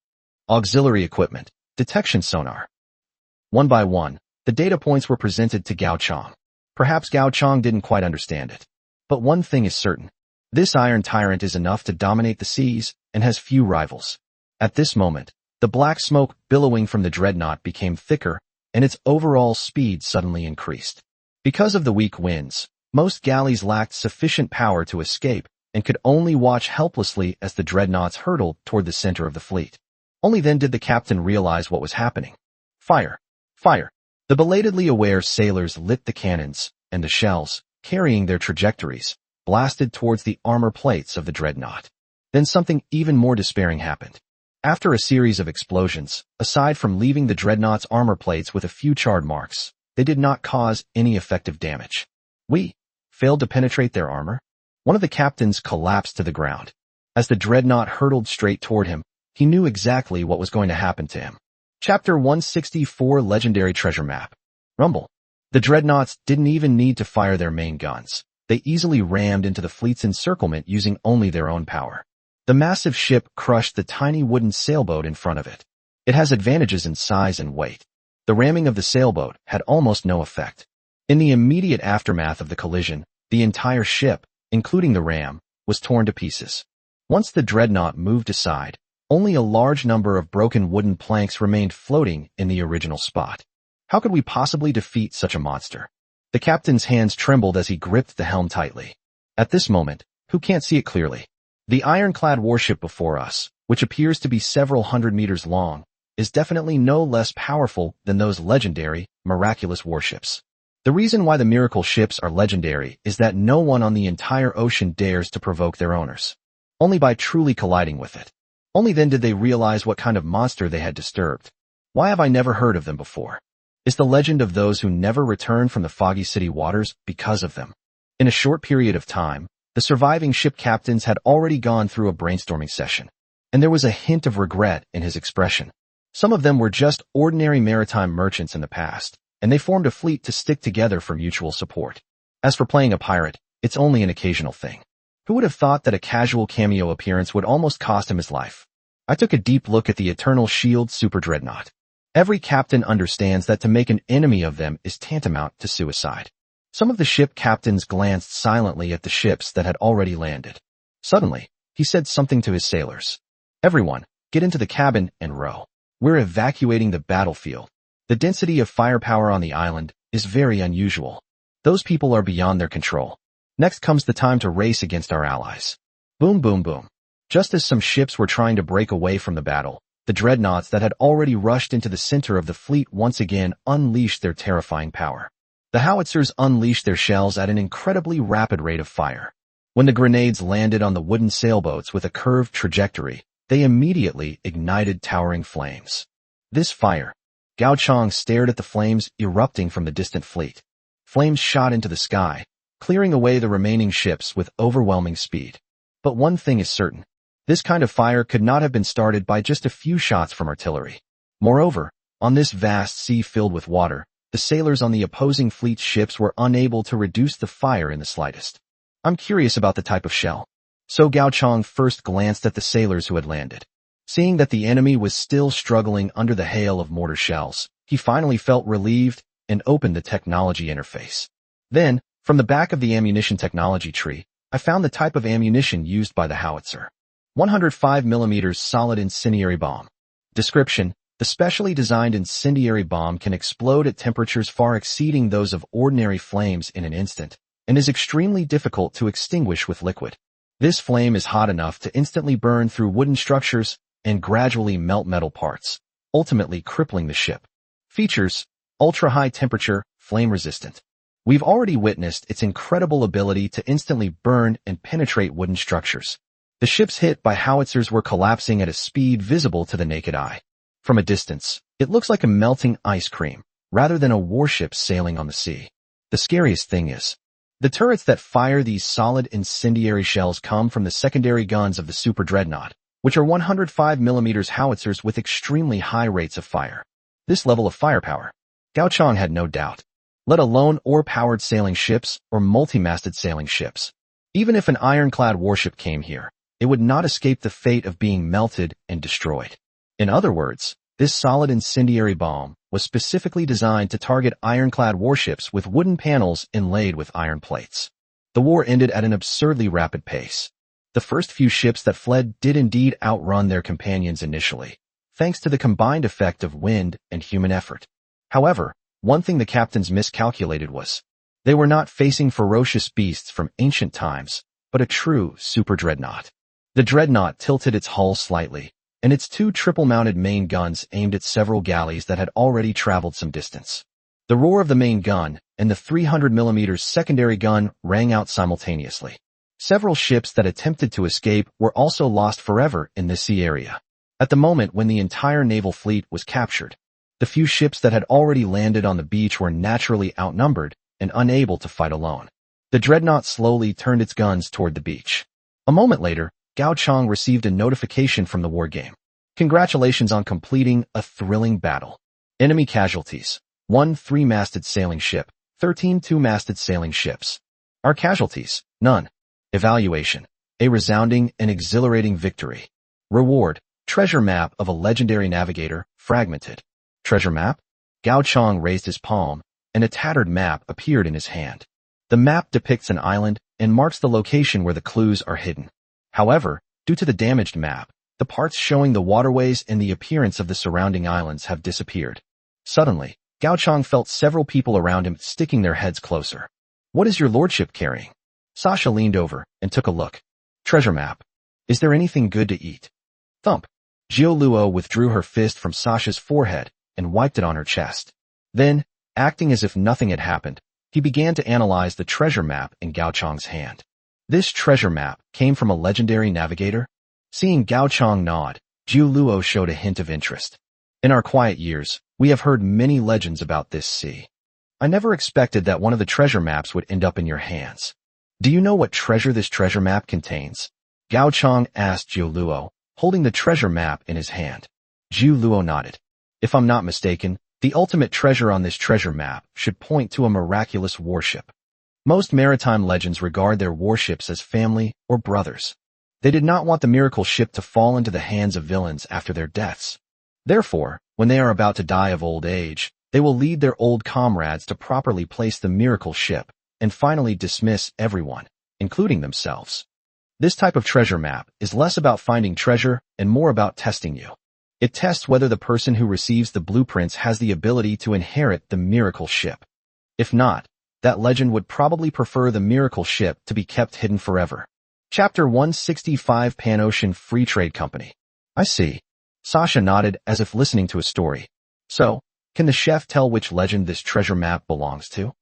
Auxiliary equipment, detection sonar. One by one, the data points were presented to Gao Chong. Perhaps Gao Chong didn't quite understand it. But one thing is certain. This iron tyrant is enough to dominate the seas and has few rivals. At this moment, the black smoke billowing from the dreadnought became thicker and its overall speed suddenly increased. Because of the weak winds, most galleys lacked sufficient power to escape and could only watch helplessly as the dreadnoughts hurtled toward the center of the fleet. Only then did the captain realize what was happening. Fire! Fire! The belatedly aware sailors lit the cannons, and the shells, carrying their trajectories, blasted towards the armor plates of the dreadnought. Then something even more despairing happened. After a series of explosions, aside from leaving the dreadnought's armor plates with a few charred marks, they did not cause any effective damage. We failed to penetrate their armor? One of the captains collapsed to the ground. As the dreadnought hurtled straight toward him, he knew exactly what was going to happen to him. Chapter 164 Legendary Treasure Map. Rumble. The dreadnoughts didn't even need to fire their main guns. They easily rammed into the fleet's encirclement using only their own power. The massive ship crushed the tiny wooden sailboat in front of it. It has advantages in size and weight. The ramming of the sailboat had almost no effect. In the immediate aftermath of the collision, the entire ship, including the ram, was torn to pieces. Once the dreadnought moved aside, only a large number of broken wooden planks remained floating in the original spot. How could we possibly defeat such a monster? The captain's hands trembled as he gripped the helm tightly. At this moment, who can't see it clearly? The ironclad warship before us, which appears to be several hundred meters long, is definitely no less powerful than those legendary, miraculous warships. The reason why the miracle ships are legendary is that no one on the entire ocean dares to provoke their owners. Only by truly colliding with it. Only then did they realize what kind of monster they had disturbed. Why have I never heard of them before? Is the legend of those who never return from the foggy city waters because of them? In a short period of time, the surviving ship captains had already gone through a brainstorming session, and there was a hint of regret in his expression. Some of them were just ordinary maritime merchants in the past, and they formed a fleet to stick together for mutual support. As for playing a pirate, it's only an occasional thing. Who would have thought that a casual cameo appearance would almost cost him his life? I took a deep look at the Eternal Shield Super Dreadnought. Every captain understands that to make an enemy of them is tantamount to suicide. Some of the ship captains glanced silently at the ships that had already landed. Suddenly, he said something to his sailors. Everyone, get into the cabin and row. We're evacuating the battlefield. The density of firepower on the island is very unusual. Those people are beyond their control. Next comes the time to race against our allies. Boom, boom, boom. Just as some ships were trying to break away from the battle, the dreadnoughts that had already rushed into the center of the fleet once again unleashed their terrifying power. The howitzers unleashed their shells at an incredibly rapid rate of fire. When the grenades landed on the wooden sailboats with a curved trajectory, they immediately ignited towering flames. This fire. Gao Chang stared at the flames erupting from the distant fleet. Flames shot into the sky, clearing away the remaining ships with overwhelming speed. But one thing is certain. This kind of fire could not have been started by just a few shots from artillery. Moreover, on this vast sea filled with water, the sailors on the opposing fleet's ships were unable to reduce the fire in the slightest. I'm curious about the type of shell. So Gao Chang first glanced at the sailors who had landed. Seeing that the enemy was still struggling under the hail of mortar shells, he finally felt relieved and opened the technology interface. Then, from the back of the ammunition technology tree, I found the type of ammunition used by the howitzer. 105mm solid incendiary bomb. Description: the specially designed incendiary bomb can explode at temperatures far exceeding those of ordinary flames in an instant, and is extremely difficult to extinguish with liquid. This flame is hot enough to instantly burn through wooden structures and gradually melt metal parts, ultimately crippling the ship. Features: ultra-high temperature, flame-resistant. We've already witnessed its incredible ability to instantly burn and penetrate wooden structures. The ships hit by howitzers were collapsing at a speed visible to the naked eye. From a distance, it looks like a melting ice cream, rather than a warship sailing on the sea. The scariest thing is, the turrets that fire these solid incendiary shells come from the secondary guns of the Super Dreadnought, which are 105mm howitzers with extremely high rates of fire. This level of firepower, Gao Chang had no doubt, let alone oar-powered sailing ships or multi-masted sailing ships. Even if an ironclad warship came here, it would not escape the fate of being melted and destroyed. In other words, this solid incendiary bomb was specifically designed to target ironclad warships with wooden panels inlaid with iron plates. The war ended at an absurdly rapid pace. The first few ships that fled did indeed outrun their companions initially, thanks to the combined effect of wind and human effort. However, one thing the captains miscalculated was, they were not facing ferocious beasts from ancient times, but a true super dreadnought. The dreadnought tilted its hull slightly, and its two triple-mounted main guns aimed at several galleys that had already traveled some distance. The roar of the main gun and the 300mm secondary gun rang out simultaneously. Several ships that attempted to escape were also lost forever in this sea area. At the moment when the entire naval fleet was captured, the few ships that had already landed on the beach were naturally outnumbered and unable to fight alone. The dreadnought slowly turned its guns toward the beach. A moment later, Gao Chang received a notification from the war game. Congratulations on completing a thrilling battle. Enemy casualties: 1 3-masted sailing ship, 13 2-masted sailing ships. Our casualties: none. Evaluation: a resounding and exhilarating victory. Reward: treasure map of a legendary navigator, fragmented. Treasure map? Gao Chang raised his palm, and a tattered map appeared in his hand. The map depicts an island and marks the location where the clues are hidden. However, due to the damaged map, the parts showing the waterways and the appearance of the surrounding islands have disappeared. Suddenly, Gao Chang felt several people around him sticking their heads closer. What is your lordship carrying? Sasha leaned over and took a look. Treasure map. Is there anything good to eat? Thump. Jiu Luo withdrew her fist from Sasha's forehead and wiped it on her chest. Then, acting as if nothing had happened, he began to analyze the treasure map in Gao Chang's hand. This treasure map came from a legendary navigator? Seeing Gao Chang nod, Jiu Luo showed a hint of interest. In our quiet years, we have heard many legends about this sea. I never expected that one of the treasure maps would end up in your hands. Do you know what treasure this treasure map contains? Gao Chang asked Jiu Luo, holding the treasure map in his hand. Jiu Luo nodded. If I'm not mistaken, the ultimate treasure on this treasure map should point to a miraculous warship. Most maritime legends regard their warships as family or brothers. They did not want the miracle ship to fall into the hands of villains after their deaths. Therefore, when they are about to die of old age, they will lead their old comrades to properly place the miracle ship and finally dismiss everyone, including themselves. This type of treasure map is less about finding treasure and more about testing you. It tests whether the person who receives the blueprints has the ability to inherit the miracle ship. If not, that legend would probably prefer the miracle ship to be kept hidden forever. Chapter 165 Pan-Ocean Free Trade Company. I see. Sasha nodded as if listening to a story. So, can the chef tell which legend this treasure map belongs to?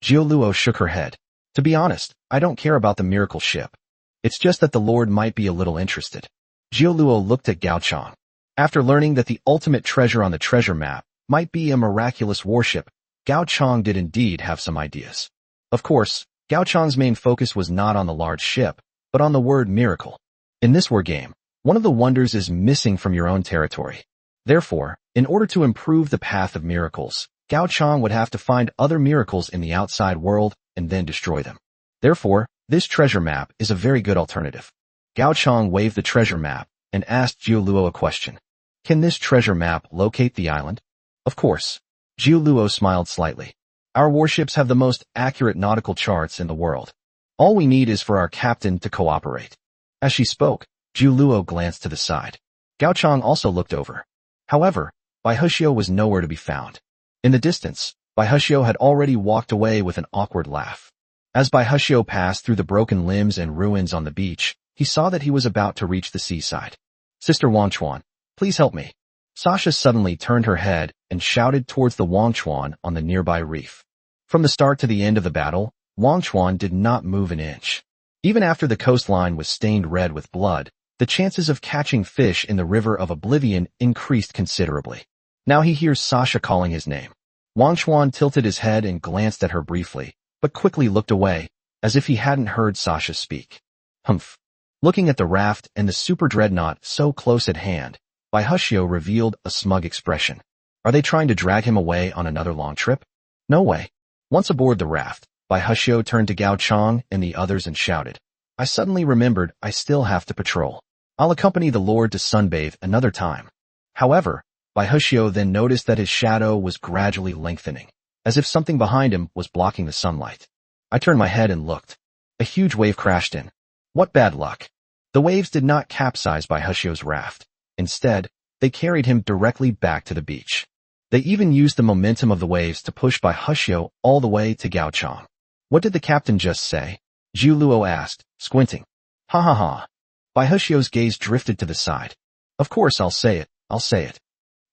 Jioluo shook her head. To be honest, I don't care about the miracle ship. It's just that the Lord might be a little interested. Jioluo looked at Gao Chang. After learning that the ultimate treasure on the treasure map might be a miraculous warship, Gao Chang did indeed have some ideas. Of course, Gao Chang's main focus was not on the large ship, but on the word miracle. In this war game, one of the wonders is missing from your own territory. Therefore, in order to improve the path of miracles, Gao Chang would have to find other miracles in the outside world and then destroy them. Therefore, this treasure map is a very good alternative. Gao Chang waved the treasure map and asked Jioluo a question. Can this treasure map locate the island? Of course. Jioluo smiled slightly. Our warships have the most accurate nautical charts in the world. All we need is for our captain to cooperate. As she spoke, Jioluo glanced to the side. Gao Chang also looked over. However, Bai Hushio was nowhere to be found. In the distance, Bai Hushio had already walked away with an awkward laugh. As Bai Hushio passed through the broken limbs and ruins on the beach, he saw that he was about to reach the seaside. Sister Wangchuan, please help me. Sasha suddenly turned her head and shouted towards the Wangchuan on the nearby reef. From the start to the end of the battle, Wangchuan did not move an inch. Even after the coastline was stained red with blood, the chances of catching fish in the river of oblivion increased considerably. Now he hears Sasha calling his name. Wangchuan tilted his head and glanced at her briefly, but quickly looked away, as if he hadn't heard Sasha speak. Humph. Looking at the raft and the super dreadnought so close at hand, Bai Hushio revealed a smug expression. Are they trying to drag him away on another long trip? No way. Once aboard the raft, Bai Hushio turned to Gao Chang and the others and shouted. I suddenly remembered I still have to patrol. I'll accompany the Lord to sunbathe another time. However, Bai Hushio then noticed that his shadow was gradually lengthening, as if something behind him was blocking the sunlight. I turned my head and looked. A huge wave crashed in. What bad luck. The waves did not capsize Bai Hushio's raft. Instead, they carried him directly back to the beach. They even used the momentum of the waves to push Bai Hushio all the way to Gao Chang. What did the captain just say? Jioluo asked, squinting. Ha ha ha. Bai Hushio's gaze drifted to the side. Of course I'll say it.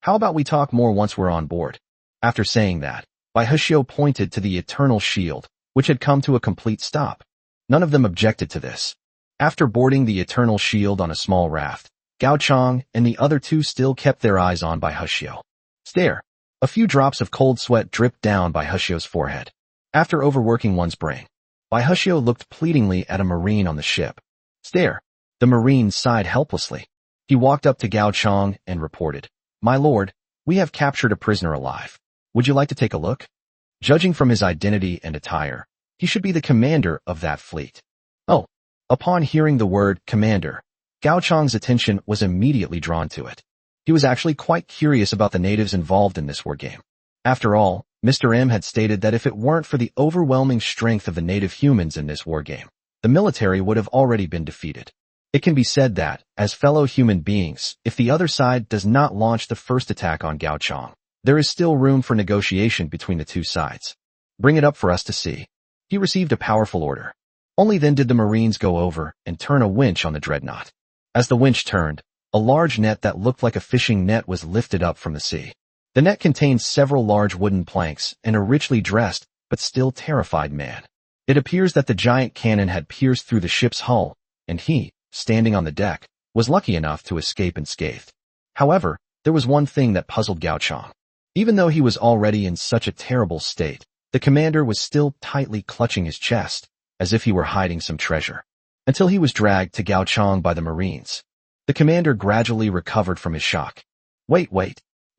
How about we talk more once we're on board? After saying that, Bai Hushio pointed to the eternal shield, which had come to a complete stop. None of them objected to this. After boarding the eternal shield on a small raft, Gao Chang and the other two still kept their eyes on Bai Hushio. Stare. A few drops of cold sweat dripped down Bai Hushio's forehead. After overworking one's brain, Bai Hushio looked pleadingly at a marine on the ship. Stare. The marine sighed helplessly. He walked up to Gao Chang and reported, My lord, we have captured a prisoner alive. Would you like to take a look? Judging from his identity and attire, he should be the commander of that fleet. Oh. Upon hearing the word commander, Gao Chang's attention was immediately drawn to it. He was actually quite curious about the natives involved in this war game. After all, Mr. M had stated that if it weren't for the overwhelming strength of the native humans in this war game, the military would have already been defeated. It can be said that, as fellow human beings, if the other side does not launch the first attack on Gao Chang, there is still room for negotiation between the two sides. Bring it up for us to see. He received a powerful order. Only then did the Marines go over and turn a winch on the dreadnought. As the winch turned, a large net that looked like a fishing net was lifted up from the sea. The net contained several large wooden planks and a richly dressed, but still terrified man. It appears that the giant cannon had pierced through the ship's hull, and he, standing on the deck, was lucky enough to escape unscathed. However, there was one thing that puzzled Gao Chang. Even though he was already in such a terrible state, the commander was still tightly clutching his chest, as if he were hiding some treasure. Until he was dragged to Gao Chang by the Marines. The commander gradually recovered from his shock. Wait,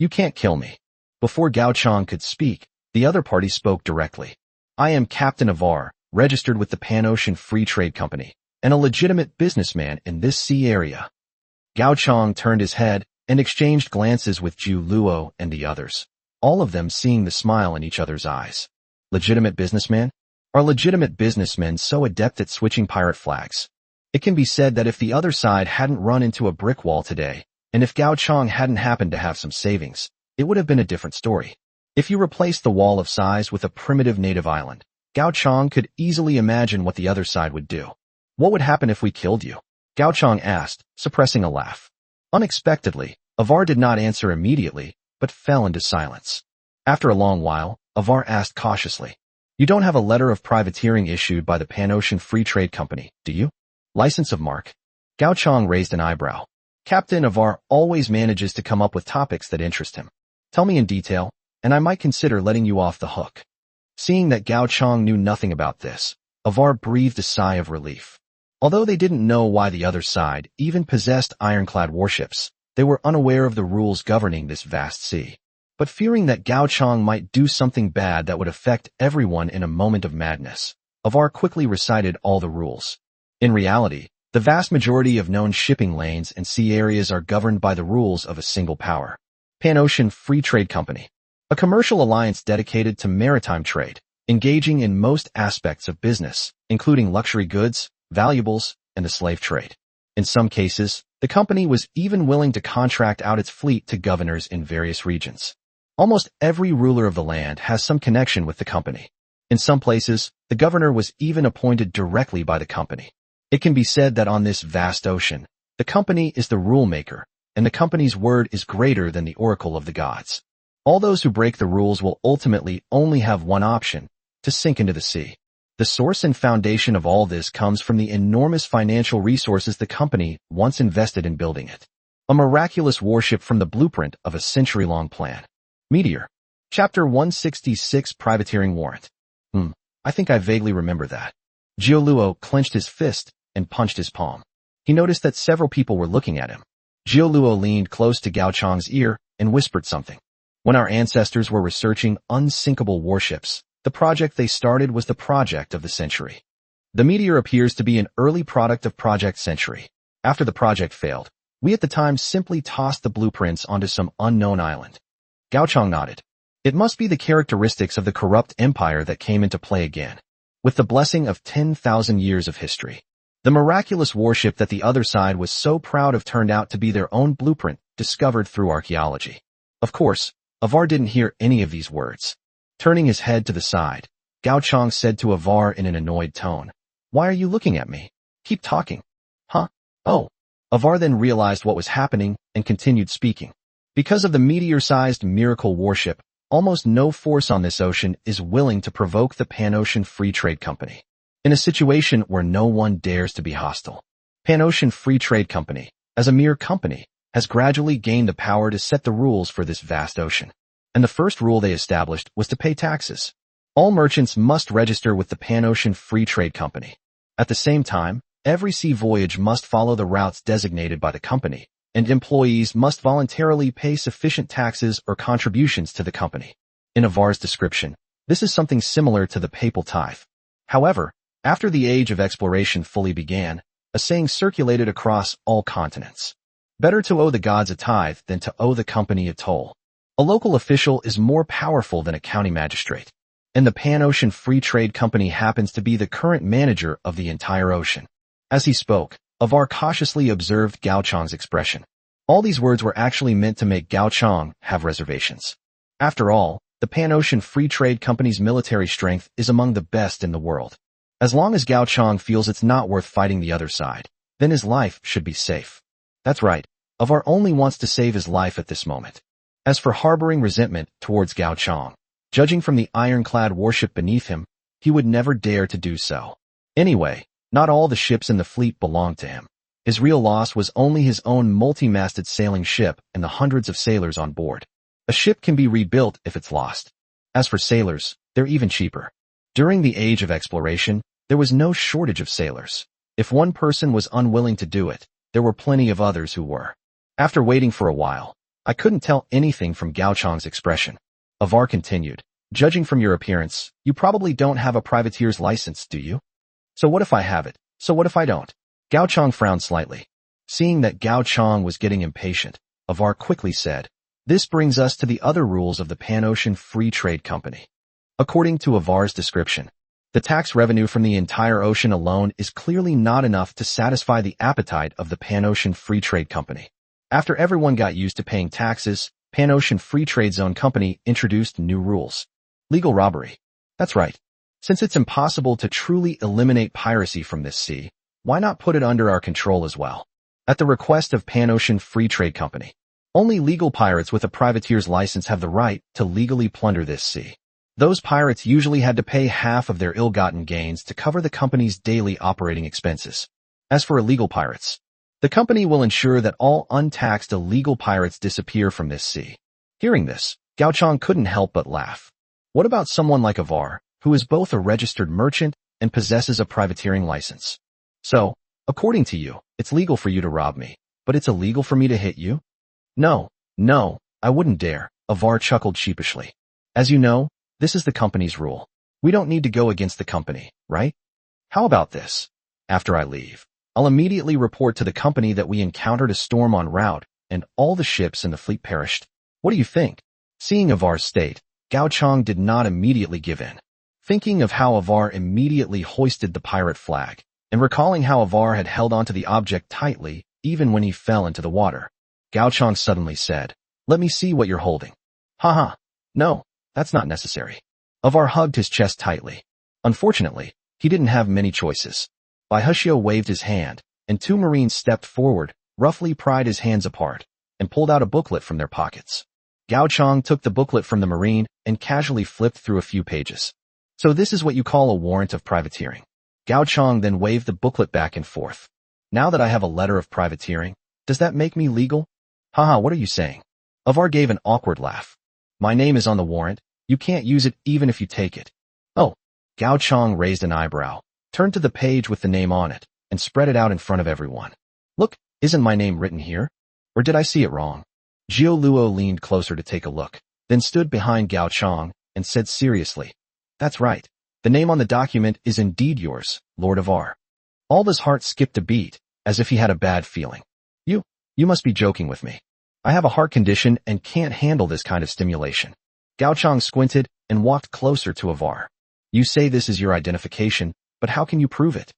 you can't kill me. Before Gao Chang could speak, the other party spoke directly. I am Captain Avar, registered with the Pan-Ocean Free Trade Company. and a legitimate businessman in this sea area. Gao Chong turned his head and exchanged glances with Zhu Luo and the others, all of them seeing the smile in each other's eyes. Legitimate businessman? Are legitimate businessmen so adept at switching pirate flags? It can be said that if the other side hadn't run into a brick wall today, and if Gao Chong hadn't happened to have some savings, it would have been a different story. If you replaced the wall of size with a primitive native island, Gao Chong could easily imagine what the other side would do. What would happen if we killed you? Gao Chong asked, suppressing a laugh. Unexpectedly, Avar did not answer immediately, but fell into silence. After a long while, Avar asked cautiously, "You don't have a letter of privateering issued by the Pan-Ocean Free Trade Company, do you? License of mark?" Gao Chong raised an eyebrow. Captain Avar always manages to come up with topics that interest him. "Tell me in detail, and I might consider letting you off the hook." Seeing that Gao Chong knew nothing about this, Avar breathed a sigh of relief. Although they didn't know why the other side even possessed ironclad warships, they were unaware of the rules governing this vast sea. But fearing that Gao Chong might do something bad that would affect everyone in a moment of madness, Avar quickly recited all the rules. In reality, the vast majority of known shipping lanes and sea areas are governed by the rules of a single power. Pan-Ocean Free Trade Company, a commercial alliance dedicated to maritime trade, engaging in most aspects of business, including luxury goods, valuables, and the slave trade. In some cases, the company was even willing to contract out its fleet to governors in various regions. Almost every ruler of the land has some connection with the company. In some places, the governor was even appointed directly by the company. It can be said that on this vast ocean, the company is the rule maker, and the company's word is greater than the oracle of the gods. All those who break the rules will ultimately only have one option: to sink into the sea. The source and foundation of all this comes from the enormous financial resources the company once invested in building it. A miraculous warship from the blueprint of a century-long plan. Meteor. Chapter 166, Privateering Warrant. I think I vaguely remember that. Zhu Luo clenched his fist and punched his palm. He noticed that several people were looking at him. Zhu Luo leaned close to Gao Chong's ear and whispered something. When our ancestors were researching unsinkable warships, the project they started was the project of the century. The meteor appears to be an early product of Project Century. After the project failed, we at the time simply tossed the blueprints onto some unknown island. Gao Chong nodded. It must be the characteristics of the corrupt empire that came into play again. With the blessing of 10,000 years of history, the miraculous warship that the other side was so proud of turned out to be their own blueprint, discovered through archaeology. Of course, Avar didn't hear any of these words. Turning his head to the side, Gao Chong said to Avar in an annoyed tone, "Why are you looking at me? Keep talking." "Huh? Oh." Avar then realized what was happening and continued speaking. Because of the meteor-sized miracle warship, almost no force on this ocean is willing to provoke the Pan-Ocean Free Trade Company. In a situation where no one dares to be hostile, Pan-Ocean Free Trade Company, as a mere company, has gradually gained the power to set the rules for this vast ocean. And the first rule they established was to pay taxes. All merchants must register with the Pan-Ocean Free Trade Company. At the same time, every sea voyage must follow the routes designated by the company, and employees must voluntarily pay sufficient taxes or contributions to the company. In Avar's description, this is something similar to the papal tithe. However, after the age of exploration fully began, a saying circulated across all continents. Better to owe the gods a tithe than to owe the company a toll. A local official is more powerful than a county magistrate, and the Pan-Ocean Free Trade Company happens to be the current manager of the entire ocean. As he spoke, Avar cautiously observed Gao Chong's expression. All these words were actually meant to make Gao Chong have reservations. After all, the Pan-Ocean Free Trade Company's military strength is among the best in the world. As long as Gao Chong feels it's not worth fighting the other side, then his life should be safe. That's right, Avar only wants to save his life at this moment. As for harboring resentment towards Gao Chong, judging from the ironclad warship beneath him, he would never dare to do so. Anyway, not all the ships in the fleet belonged to him. His real loss was only his own multi-masted sailing ship and the hundreds of sailors on board. A ship can be rebuilt if it's lost. As for sailors, they're even cheaper. During the age of exploration, there was no shortage of sailors. If one person was unwilling to do it, there were plenty of others who were. After waiting for a while, I couldn't tell anything from Gao Chong's expression. Avar continued, "Judging from your appearance, you probably don't have a privateer's license, do you? So what if I have it? So what if I don't? Gao Chong frowned slightly. Seeing that Gao Chong was getting impatient, Avar quickly said, "This brings us to the other rules of the Pan-Ocean Free Trade Company." According to Avar's description, the tax revenue from the entire ocean alone is clearly not enough to satisfy the appetite of the Pan-Ocean Free Trade Company. After everyone got used to paying taxes, Pan-Ocean Free Trade Zone Company introduced new rules. Legal robbery. That's right. Since it's impossible to truly eliminate piracy from this sea, why not put it under our control as well? At the request of Pan-Ocean Free Trade Company, only legal pirates with a privateer's license have the right to legally plunder this sea. Those pirates usually had to pay half of their ill-gotten gains to cover the company's daily operating expenses. As for illegal pirates, the company will ensure that all untaxed illegal pirates disappear from this sea. Hearing this, Gao Chong couldn't help but laugh. What about someone like Avar, who is both a registered merchant and possesses a privateering license? So, according to you, it's legal for you to rob me, but it's illegal for me to hit you? No, I wouldn't dare, Avar chuckled sheepishly. As you know, this is the company's rule. We don't need to go against the company, right? How about this? After I leave, I'll immediately report to the company that we encountered a storm en route and all the ships in the fleet perished. What do you think? Seeing Avar's state, Gao Chong did not immediately give in. Thinking of how Avar immediately hoisted the pirate flag, and recalling how Avar had held onto the object tightly even when he fell into the water, Gao Chong suddenly said, "Let me see what you're holding." Haha. No, that's not necessary. Avar hugged his chest tightly. Unfortunately, he didn't have many choices. Baihushio waved his hand, and two Marines stepped forward, roughly pried his hands apart, and pulled out a booklet from their pockets. Gao Chong took the booklet from the Marine and casually flipped through a few pages. So this is what you call a warrant of privateering. Gao Chong then waved the booklet back and forth. Now that I have a letter of privateering, does that make me legal? Haha, what are you saying? Avar gave an awkward laugh. My name is on the warrant. You can't use it even if you take it. Oh. Gao Chong raised an eyebrow, turned to the page with the name on it, and spread it out in front of everyone. Look, isn't my name written here? Or did I see it wrong? Jiu Luo leaned closer to take a look, then stood behind Gao Chong and said seriously, "That's right. The name on the document is indeed yours, Lord Avar." Alba's heart skipped a beat, as if he had a bad feeling. You must be joking with me. I have a heart condition and can't handle this kind of stimulation. Gao Chong squinted and walked closer to Avar. You say this is your identification, but how can you prove it?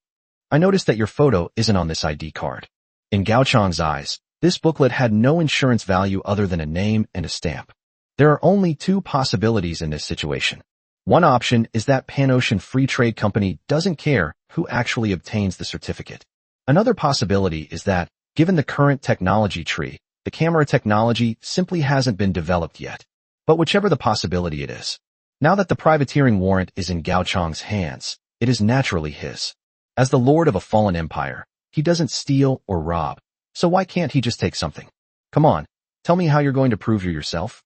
I noticed that your photo isn't on this ID card. In Gao Chong's eyes, this booklet had no insurance value other than a name and a stamp. There are only two possibilities in this situation. One option is that Pan-Ocean Free Trade Company doesn't care who actually obtains the certificate. Another possibility is that, given the current technology tree, the camera technology simply hasn't been developed yet. But whichever the possibility it is, now that the privateering warrant is in Gao Chong's hands, it is naturally his. As the lord of a fallen empire, he doesn't steal or rob, so why can't he just take something? Come on, tell me how you're going to prove you're yourself.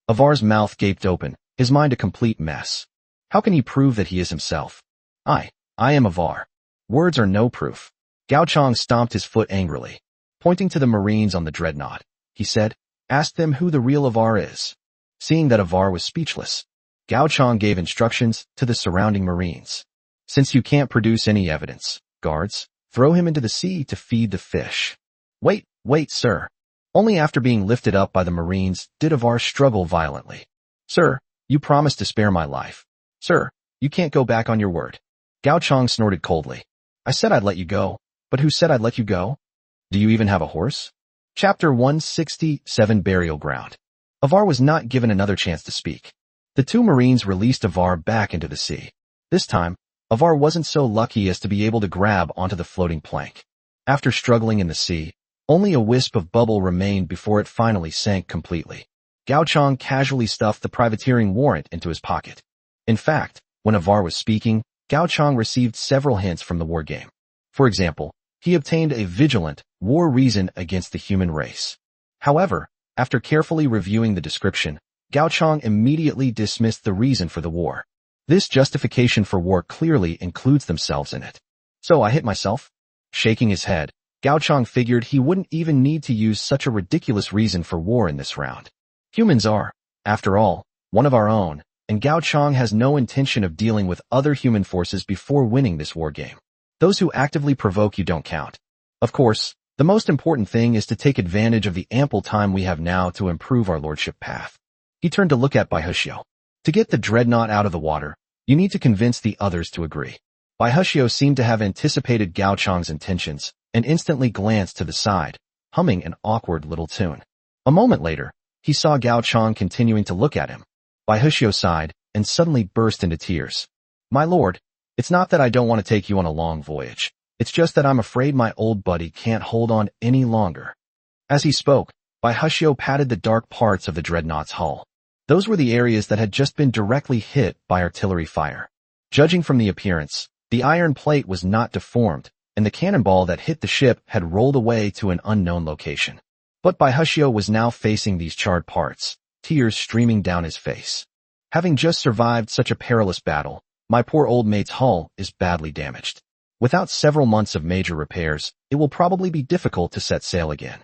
Avar's mouth gaped open, his mind a complete mess. How can he prove that he is himself? I am Avar. Words are no proof. Gao Chong stomped his foot angrily. Pointing to the Marines on the dreadnought, he said, "Ask them who the real Avar is." Seeing that Avar was speechless, Gao Chong gave instructions to the surrounding Marines. Since you can't produce any evidence, guards, throw him into the sea to feed the fish. Wait, sir. Only after being lifted up by the Marines did Avar struggle violently. Sir, you promised to spare my life. Sir, you can't go back on your word. Gao Chong snorted coldly. I said I'd let you go, but who said I'd let you go? Do you even have a horse? Chapter 167 Burial Ground. Avar was not given another chance to speak. The two Marines released Avar back into the sea. This time, Avar wasn't so lucky as to be able to grab onto the floating plank. After struggling in the sea, only a wisp of bubble remained before it finally sank completely. Gao Chong casually stuffed the privateering warrant into his pocket. In fact, when Avar was speaking, Gao Chong received several hints from the war game. For example, he obtained a vigilant, war reason against the human race. However, after carefully reviewing the description, Gao Chong immediately dismissed the reason for the war. This justification for war clearly includes themselves in it. So I hit myself? Shaking his head, Gao Chong figured he wouldn't even need to use such a ridiculous reason for war in this round. Humans are, after all, one of our own, and Gao Chong has no intention of dealing with other human forces before winning this war game. Those who actively provoke you don't count. Of course, the most important thing is to take advantage of the ample time we have now to improve our lordship path. He turned to look at Baihushio. To get the dreadnought out of the water, you need to convince the others to agree. Baihushio seemed to have anticipated Gao Chang's intentions and instantly glanced to the side, humming an awkward little tune. A moment later, he saw Gao Chang continuing to look at him. Baihushio sighed and suddenly burst into tears. My lord, it's not that I don't want to take you on a long voyage. It's just that I'm afraid my old buddy can't hold on any longer. As he spoke, Baihushio patted the dark parts of the dreadnought's hull. Those were the areas that had just been directly hit by artillery fire. Judging from the appearance, the iron plate was not deformed, and the cannonball that hit the ship had rolled away to an unknown location. But Baihushio was now facing these charred parts, tears streaming down his face. Having just survived such a perilous battle, my poor old mate's hull is badly damaged. Without several months of major repairs, it will probably be difficult to set sail again.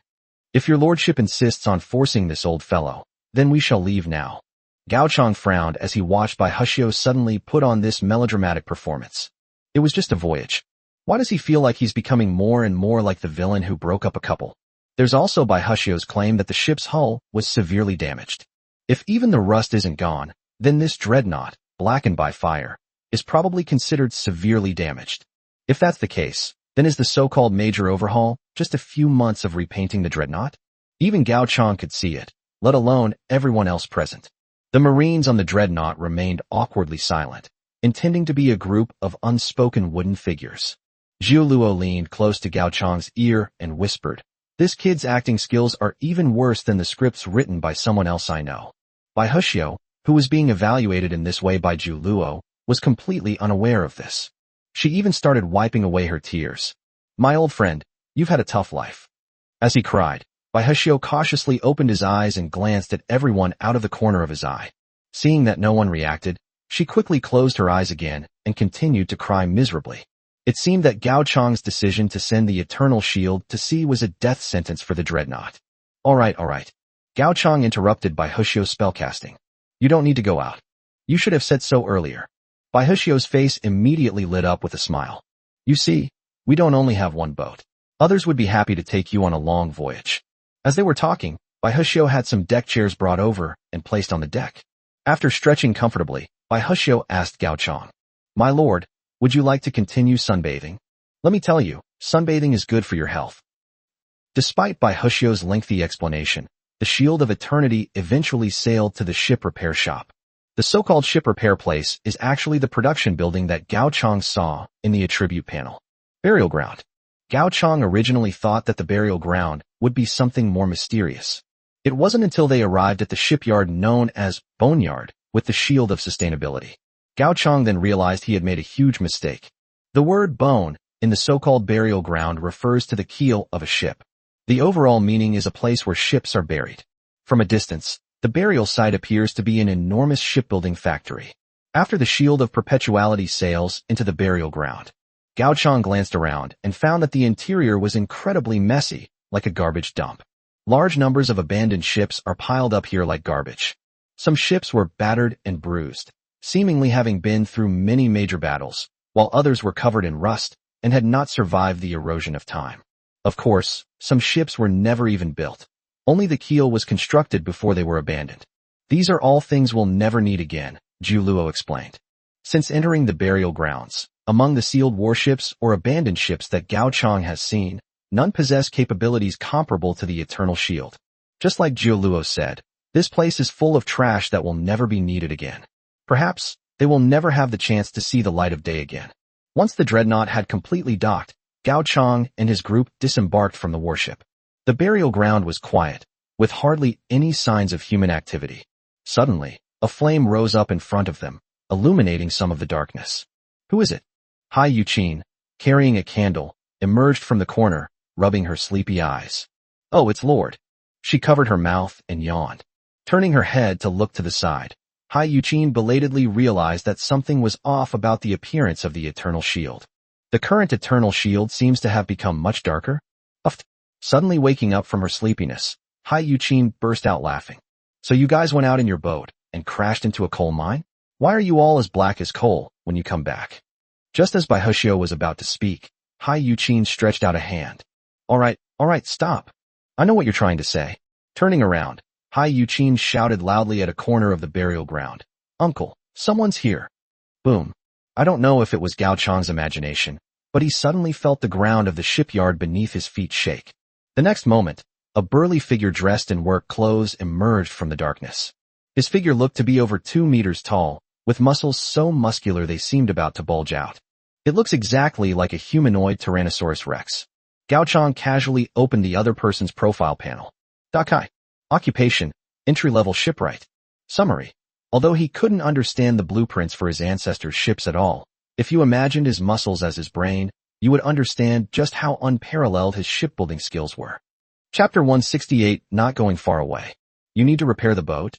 If your lordship insists on forcing this old fellow, then we shall leave now. Gao Chang frowned as he watched Baihushio suddenly put on this melodramatic performance. It was just a voyage. Why does he feel like he's becoming more and more like the villain who broke up a couple? There's also Baihushio's claim that the ship's hull was severely damaged. If even the rust isn't gone, then this dreadnought, blackened by fire, is probably considered severely damaged. If that's the case, then is the so-called major overhaul just a few months of repainting the dreadnought? Even Gao Chang could see it, let alone everyone else present. The Marines on the dreadnought remained awkwardly silent, intending to be a group of unspoken wooden figures. Zhu Luo leaned close to Gao Chang's ear and whispered, "This kid's acting skills are even worse than the scripts written by someone else I know." Baihushio, who was being evaluated in this way by Zhu Luo, was completely unaware of this. She even started wiping away her tears. "My old friend, you've had a tough life." As he cried, Baihushio cautiously opened his eyes and glanced at everyone out of the corner of his eye. Seeing that no one reacted, she quickly closed her eyes again and continued to cry miserably. It seemed that Gao Chang's decision to send the Eternal Shield to sea was a death sentence for the dreadnought. All right. Gao Chang interrupted Baihushio's spellcasting. "You don't need to go out. You should have said so earlier." Baihushio's face immediately lit up with a smile. "You see, we don't only have one boat. Others would be happy to take you on a long voyage." As they were talking, Baihushio had some deck chairs brought over and placed on the deck. After stretching comfortably, Baihushio asked Gao Chang, "My lord, would you like to continue sunbathing? Let me tell you, sunbathing is good for your health." Despite Baihushio's lengthy explanation, the Shield of Eternity eventually sailed to the ship repair shop. The so-called ship repair place is actually the production building that Gao Chang saw in the attribute panel. Burial ground. Gao Chang originally thought that the burial ground would be something more mysterious. It wasn't until they arrived at the shipyard known as Boneyard with the Shield of Sustainability. Gao Chang then realized he had made a huge mistake. The word bone in the so-called burial ground refers to the keel of a ship. The overall meaning is a place where ships are buried. From a distance, the burial site appears to be an enormous shipbuilding factory. After the Shield of Perpetuality sails into the burial ground, Gao Chang glanced around and found that the interior was incredibly messy, like a garbage dump. Large numbers of abandoned ships are piled up here like garbage. Some ships were battered and bruised, seemingly having been through many major battles, while others were covered in rust and had not survived the erosion of time. Of course, some ships were never even built. Only the keel was constructed before they were abandoned. "These are all things we'll never need again," Zhu Luo explained. Since entering the burial grounds, among the sealed warships or abandoned ships that Gao Chang has seen, none possess capabilities comparable to the Eternal Shield. Just like Zhu Luo said, this place is full of trash that will never be needed again. Perhaps they will never have the chance to see the light of day again. Once the dreadnought had completely docked, Gao Chang and his group disembarked from the warship. The burial ground was quiet, with hardly any signs of human activity. Suddenly, a flame rose up in front of them, illuminating some of the darkness. "Who is it?" Hai Yuqin, carrying a candle, emerged from the corner, rubbing her sleepy eyes. "Oh, it's Lord." She covered her mouth and yawned. Turning her head to look to the side, Hai Yuqin belatedly realized that something was off about the appearance of the Eternal Shield. The current Eternal Shield seems to have become much darker. Suddenly waking up from her sleepiness, Hai Yuqin burst out laughing. "So you guys went out in your boat and crashed into a coal mine? Why are you all as black as coal when you come back?" Just as Baihushio was about to speak, Hai Yuqin stretched out a hand. All right, stop. I know what you're trying to say. Turning around, Hai Yuqin shouted loudly at a corner of the burial ground. Uncle, someone's here. Boom. I don't know if it was Gao Chang's imagination, but he suddenly felt the ground of the shipyard beneath his feet shake. The next moment, a burly figure dressed in work clothes emerged from the darkness. His figure looked to be over 2 meters tall, with muscles so muscular they seemed about to bulge out. It looks exactly like a humanoid Tyrannosaurus Rex. Gao Chang casually opened the other person's profile panel. Dakai. Occupation, entry-level shipwright. Summary. Although he couldn't understand the blueprints for his ancestors' ships at all, if you imagined his muscles as his brain, you would understand just how unparalleled his shipbuilding skills were. Chapter 168, Not Going Far Away. You need to repair the boat?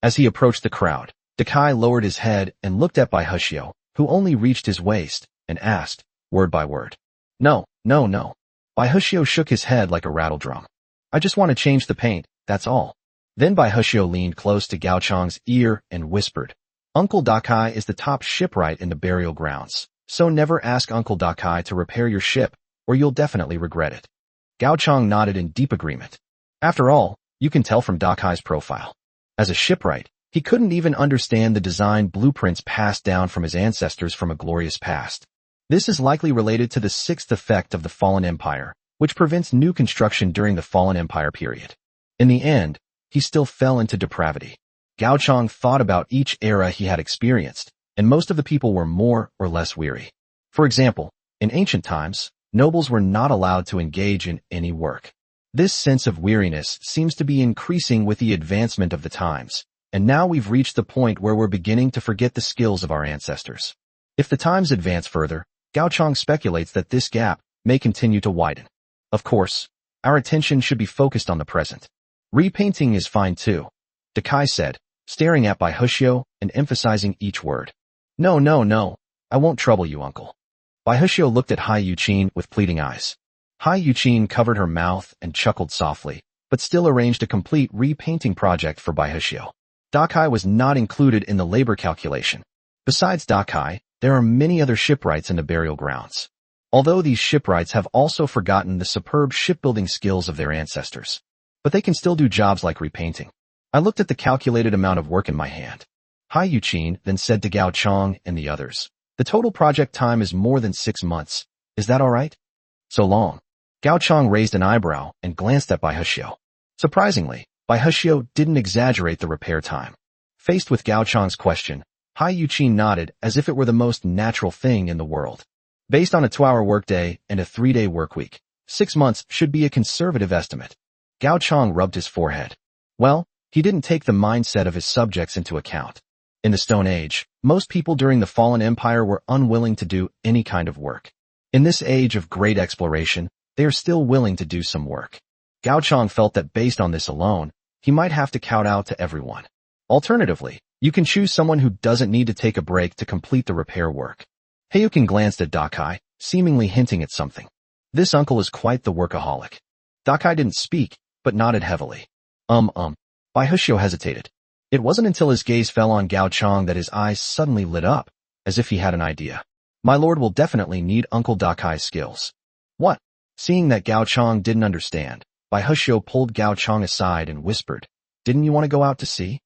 As he approached the crowd, Dakai lowered his head and looked at Baihushio, who only reached his waist, and asked, word by word. No. Baihushio shook his head like a rattledrum. I just want to change the paint, that's all. Then Baihushio leaned close to Gao Chang's ear and whispered, Uncle Dakai is the top shipwright in the burial grounds, so never ask Uncle Dakai to repair your ship, or you'll definitely regret it. Gao Chang nodded in deep agreement. After all, you can tell from Dakai's profile. As a shipwright, he couldn't even understand the design blueprints passed down from his ancestors from a glorious past. This is likely related to the sixth effect of the Fallen Empire, which prevents new construction during the Fallen Empire period. In the end, he still fell into depravity. Gao Chang thought about each era he had experienced, and most of the people were more or less weary. For example, in ancient times, nobles were not allowed to engage in any work. This sense of weariness seems to be increasing with the advancement of the times, and now we've reached the point where we're beginning to forget the skills of our ancestors. If the times advance further, Gao Chang speculates that this gap may continue to widen. Of course, our attention should be focused on the present. Repainting is fine too, Dakai said, staring at Baihushio and emphasizing each word. No, I won't trouble you, uncle. Baihushio looked at Hai Yuqin with pleading eyes. Hai Yuqin covered her mouth and chuckled softly, but still arranged a complete repainting project for Baihushio. Dakai was not included in the labor calculation. Besides Dakai, there are many other shipwrights in the burial grounds. Although these shipwrights have also forgotten the superb shipbuilding skills of their ancestors. But they can still do jobs like repainting. I looked at the calculated amount of work in my hand. Hai Yuqin then said to Gao Chang and the others, the total project time is more than 6 months. Is that all right? So long. Gao Chang raised an eyebrow and glanced at Baihushio. Surprisingly, Baihushio didn't exaggerate the repair time. Faced with Gao Chang's question, Hai Yuqin nodded as if it were the most natural thing in the world. Based on a 2-hour workday and a 3-day workweek, 6 months should be a conservative estimate. Gao Chang rubbed his forehead. Well, he didn't take the mindset of his subjects into account. In the Stone Age, most people during the Fallen Empire were unwilling to do any kind of work. In this age of great exploration, they are still willing to do some work. Gao Chang felt that based on this alone, he might have to kowtow to everyone. Alternatively, you can choose someone who doesn't need to take a break to complete the repair work. Heiyukin glanced at Dakai, seemingly hinting at something. This uncle is quite the workaholic. Dakai didn't speak, but nodded heavily. Baihushio hesitated. It wasn't until his gaze fell on Gao Chang that his eyes suddenly lit up, as if he had an idea. My lord will definitely need Uncle Dakai's skills. What? Seeing that Gao Chang didn't understand, Baihushio pulled Gao Chang aside and whispered, Didn't you want to go out to sea?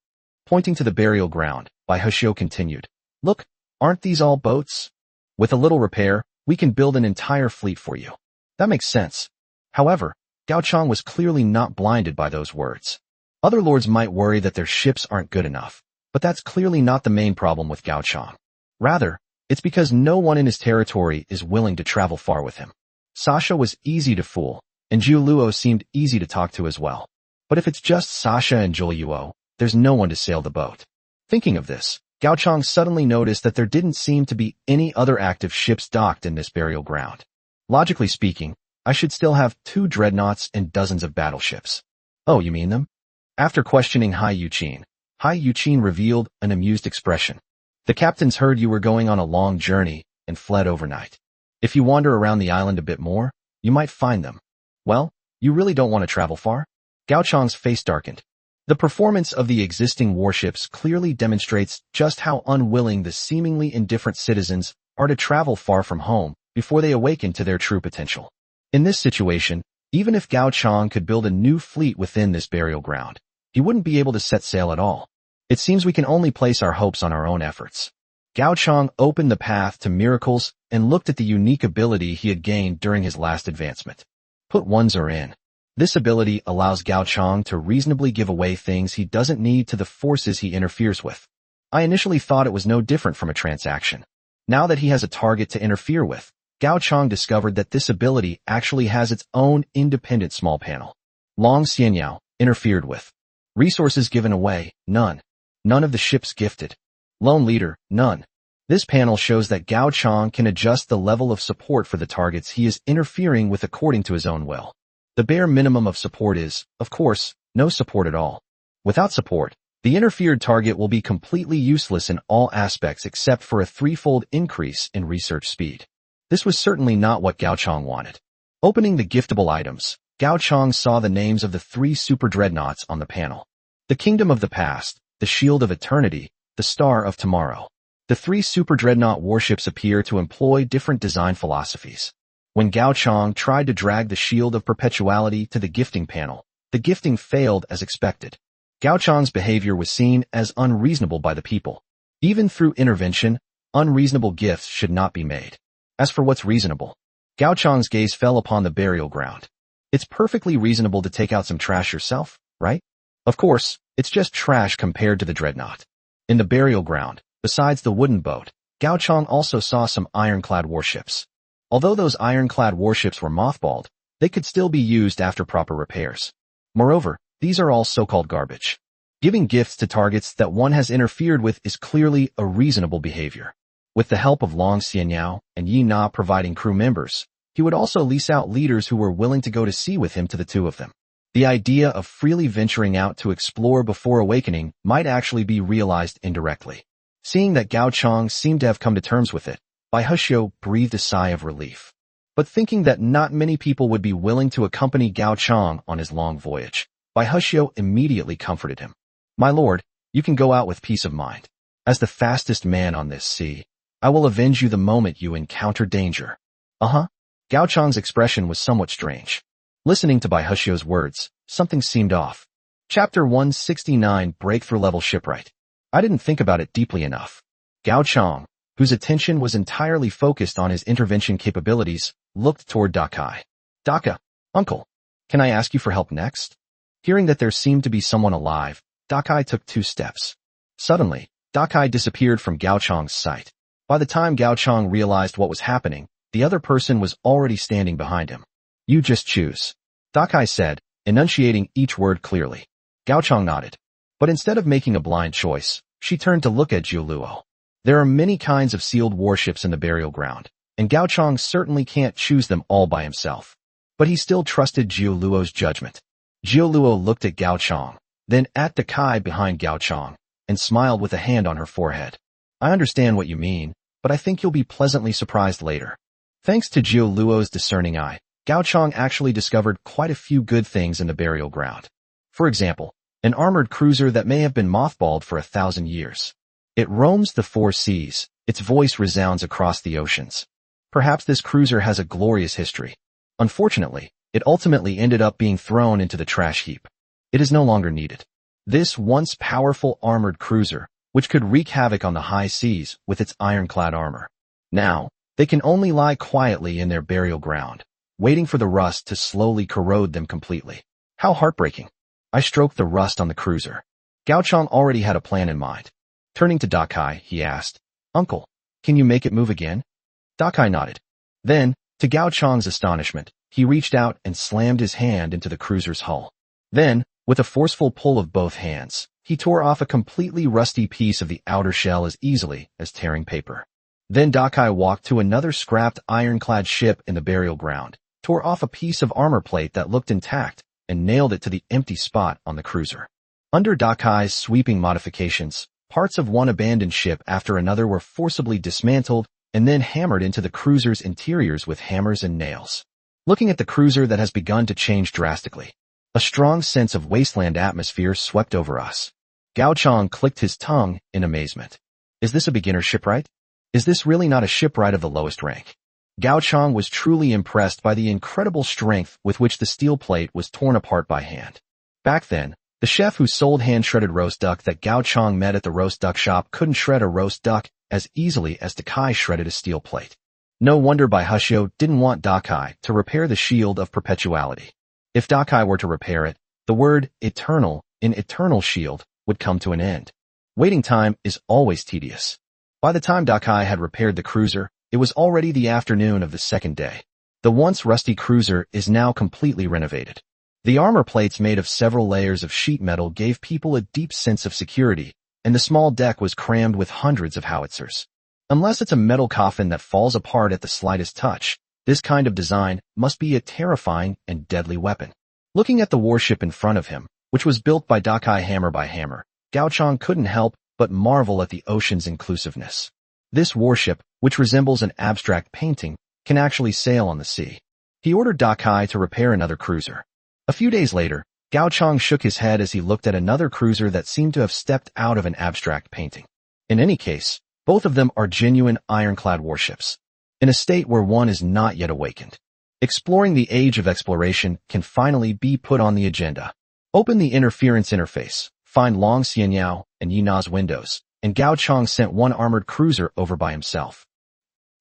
Pointing to the burial ground, Baihushio continued, Look, aren't these all boats? With a little repair, we can build an entire fleet for you. That makes sense. However, Gao Chang was clearly not blinded by those words. Other lords might worry that their ships aren't good enough, but that's clearly not the main problem with Gao Chang. Rather, it's because no one in his territory is willing to travel far with him. Sasha was easy to fool, and Jiuluo seemed easy to talk to as well. But if it's just Sasha and Jiuluo, there's no one to sail the boat. Thinking of this, Gao Chang suddenly noticed that there didn't seem to be any other active ships docked in this burial ground. Logically speaking, I should still have 2 dreadnoughts and dozens of battleships. Oh, you mean them? After questioning Hai Yuqin revealed an amused expression. The captains heard you were going on a long journey and fled overnight. If you wander around the island a bit more, you might find them. Well, you really don't want to travel far? Gao Chang's face darkened. The performance of the existing warships clearly demonstrates just how unwilling the seemingly indifferent citizens are to travel far from home before they awaken to their true potential. In this situation, even if Gao Chang could build a new fleet within this burial ground, he wouldn't be able to set sail at all. It seems we can only place our hopes on our own efforts. Gao Chang opened the path to miracles and looked at the unique ability he had gained during his last advancement. Put ones are in. This ability allows Gao Chang to reasonably give away things he doesn't need to the forces he interferes with. I initially thought it was no different from a transaction. Now that he has a target to interfere with, Gao Chang discovered that this ability actually has its own independent small panel. Long Xianyao, interfered with. Resources given away, none. None of the ships gifted. Lone leader, none. This panel shows that Gao Chang can adjust the level of support for the targets he is interfering with according to his own will. The bare minimum of support is, of course, no support at all. Without support, the interfered target will be completely useless in all aspects except for a threefold increase in research speed. This was certainly not what Gao Chang wanted. Opening the giftable items, Gao Chang saw the names of the 3 super dreadnoughts on the panel. The Kingdom of the Past, the Shield of Eternity, the Star of Tomorrow. The 3 super dreadnought warships appear to employ different design philosophies. When Gao Chang tried to drag the Shield of Perpetuality to the gifting panel, the gifting failed as expected. Gao Chang's behavior was seen as unreasonable by the people. Even through intervention, unreasonable gifts should not be made. As for what's reasonable, Gao Chang's gaze fell upon the burial ground. It's perfectly reasonable to take out some trash yourself, right? Of course, it's just trash compared to the dreadnought. In the burial ground, besides the wooden boat, Gao Chang also saw some ironclad warships. Although those ironclad warships were mothballed, they could still be used after proper repairs. Moreover, these are all so-called garbage. Giving gifts to targets that one has interfered with is clearly a reasonable behavior. With the help of Long Xianyao and Yi Na providing crew members, he would also lease out leaders who were willing to go to sea with him to the 2 of them. The idea of freely venturing out to explore before awakening might actually be realized indirectly. Seeing that Gao Chang seemed to have come to terms with it, Bai Huxiu breathed a sigh of relief. But thinking that not many people would be willing to accompany Gao Chang on his long voyage, Bai Huxiu immediately comforted him. My lord, you can go out with peace of mind. As the fastest man on this sea, I will avenge you the moment you encounter danger. Gao Chang's expression was somewhat strange. Listening to Bai Huxiu's words, something seemed off. Chapter 169 Breakthrough Level Shipwright. I didn't think about it deeply enough. Gao Chang, whose attention was entirely focused on his intervention capabilities, looked toward Dakai. Daka, uncle, can I ask you for help next? Hearing that there seemed to be someone alive, Dakai took 2 steps. Suddenly, Dakai disappeared from Gao Chang's sight. By the time Gao Chang realized what was happening, the other person was already standing behind him. You just choose. Dakai said, enunciating each word clearly. Gao Chang nodded. But instead of making a blind choice, she turned to look at Jiu Luo. There are many kinds of sealed warships in the burial ground, and Gao Chang certainly can't choose them all by himself. But he still trusted Jiu Luo's judgment. Jiu Luo looked at Gao Chang, then at Dakai behind Gao Chang, and smiled with a hand on her forehead. I understand what you mean, but I think you'll be pleasantly surprised later. Thanks to Jiu Luo's discerning eye, Gao Chang actually discovered quite a few good things in the burial ground. For example, an armored cruiser that may have been mothballed for 1,000 years. It roams the 4 seas, its voice resounds across the oceans. Perhaps this cruiser has a glorious history. Unfortunately, it ultimately ended up being thrown into the trash heap. It is no longer needed. This once powerful armored cruiser, which could wreak havoc on the high seas with its ironclad armor. Now, they can only lie quietly in their burial ground, waiting for the rust to slowly corrode them completely. How heartbreaking. I stroked the rust on the cruiser. Gao Chang already had a plan in mind. Turning to Dakai, he asked, Uncle, can you make it move again? Dakai nodded. Then, to Gao Chang's astonishment, he reached out and slammed his hand into the cruiser's hull. Then, with a forceful pull of both hands, he tore off a completely rusty piece of the outer shell as easily as tearing paper. Then Dakai walked to another scrapped ironclad ship in the burial ground, tore off a piece of armor plate that looked intact, and nailed it to the empty spot on the cruiser. Under Dakai's sweeping modifications, parts of one abandoned ship after another were forcibly dismantled and then hammered into the cruiser's interiors with hammers and nails. Looking at the cruiser that has begun to change drastically, a strong sense of wasteland atmosphere swept over us. Gao Chang clicked his tongue in amazement. Is this a beginner shipwright? Is this really not a shipwright of the lowest rank? Gao Chang was truly impressed by the incredible strength with which the steel plate was torn apart by hand. Back then, the chef who sold hand-shredded roast duck that Gao Chang met at the roast duck shop couldn't shred a roast duck as easily as Dakai shredded a steel plate. No wonder Bai Hushio didn't want Dakai to repair the shield of perpetuality. If Dakai were to repair it, the word eternal in eternal shield would come to an end. Waiting time is always tedious. By the time Dakai had repaired the cruiser, it was already the afternoon of the second day. The once rusty cruiser is now completely renovated. The armor plates made of several layers of sheet metal gave people a deep sense of security, and the small deck was crammed with hundreds of howitzers. Unless it's a metal coffin that falls apart at the slightest touch, this kind of design must be a terrifying and deadly weapon. Looking at the warship in front of him, which was built by Dakai hammer by hammer, Gao Chang couldn't help but marvel at the ocean's inclusiveness. This warship, which resembles an abstract painting, can actually sail on the sea. He ordered Dakai to repair another cruiser. A few days later, Gao Chang shook his head as he looked at another cruiser that seemed to have stepped out of an abstract painting. In any case, both of them are genuine ironclad warships, in a state where one is not yet awakened. Exploring the age of exploration can finally be put on the agenda. Open the interference interface, find Long Xianyao and Yina's windows, and Gao Chang sent one armored cruiser over by himself.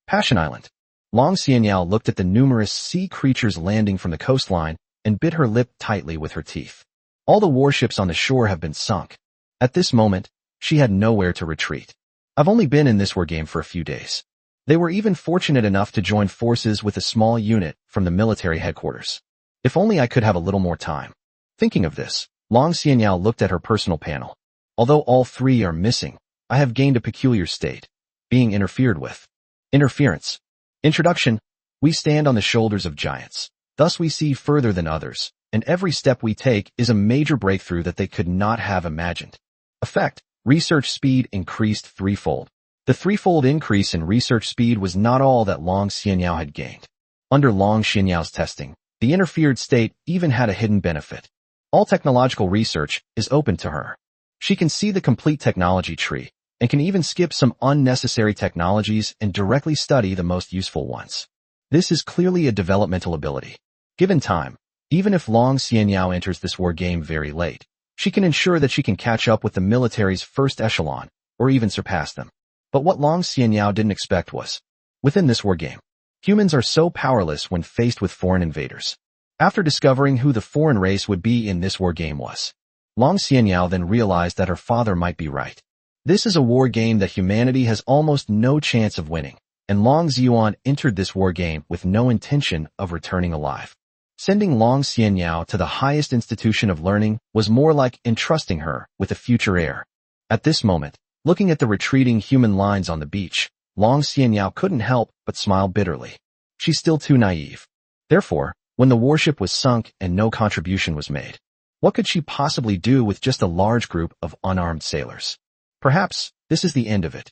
Passion Island. Long Xianyao looked at the numerous sea creatures landing from the coastline and bit her lip tightly with her teeth. All the warships on the shore have been sunk. At this moment, she had nowhere to retreat. I've only been in this war game for a few days. They were even fortunate enough to join forces with a small unit from the military headquarters. If only I could have a little more time. Thinking of this, Long Xianyao looked at her personal panel. Although all three are missing, I have gained a peculiar state. Being interfered with. Interference. Introduction. We stand on the shoulders of giants. Thus we see further than others, and every step we take is a major breakthrough that they could not have imagined. Effect. Research speed increased threefold. The threefold increase in research speed was not all that Long Xianyao had gained. Under Long Xianyao's testing, the interfered state even had a hidden benefit. All technological research is open to her. She can see the complete technology tree, and can even skip some unnecessary technologies and directly study the most useful ones. This is clearly a developmental ability. Given time, even if Long Xianyao enters this war game very late, she can ensure that she can catch up with the military's first echelon, or even surpass them. But what Long Xianyao didn't expect was, within this war game, humans are so powerless when faced with foreign invaders. After discovering who the foreign race would be in this war game was, Long Xianyao then realized that her father might be right. This is a war game that humanity has almost no chance of winning, and Long Ziyuan entered this war game with no intention of returning alive. Sending Long Xianyao to the highest institution of learning was more like entrusting her with a future heir. At this moment, looking at the retreating human lines on the beach, Long Xianyao couldn't help but smile bitterly. She's still too naive. Therefore, when the warship was sunk and no contribution was made, what could she possibly do with just a large group of unarmed sailors? Perhaps this is the end of it.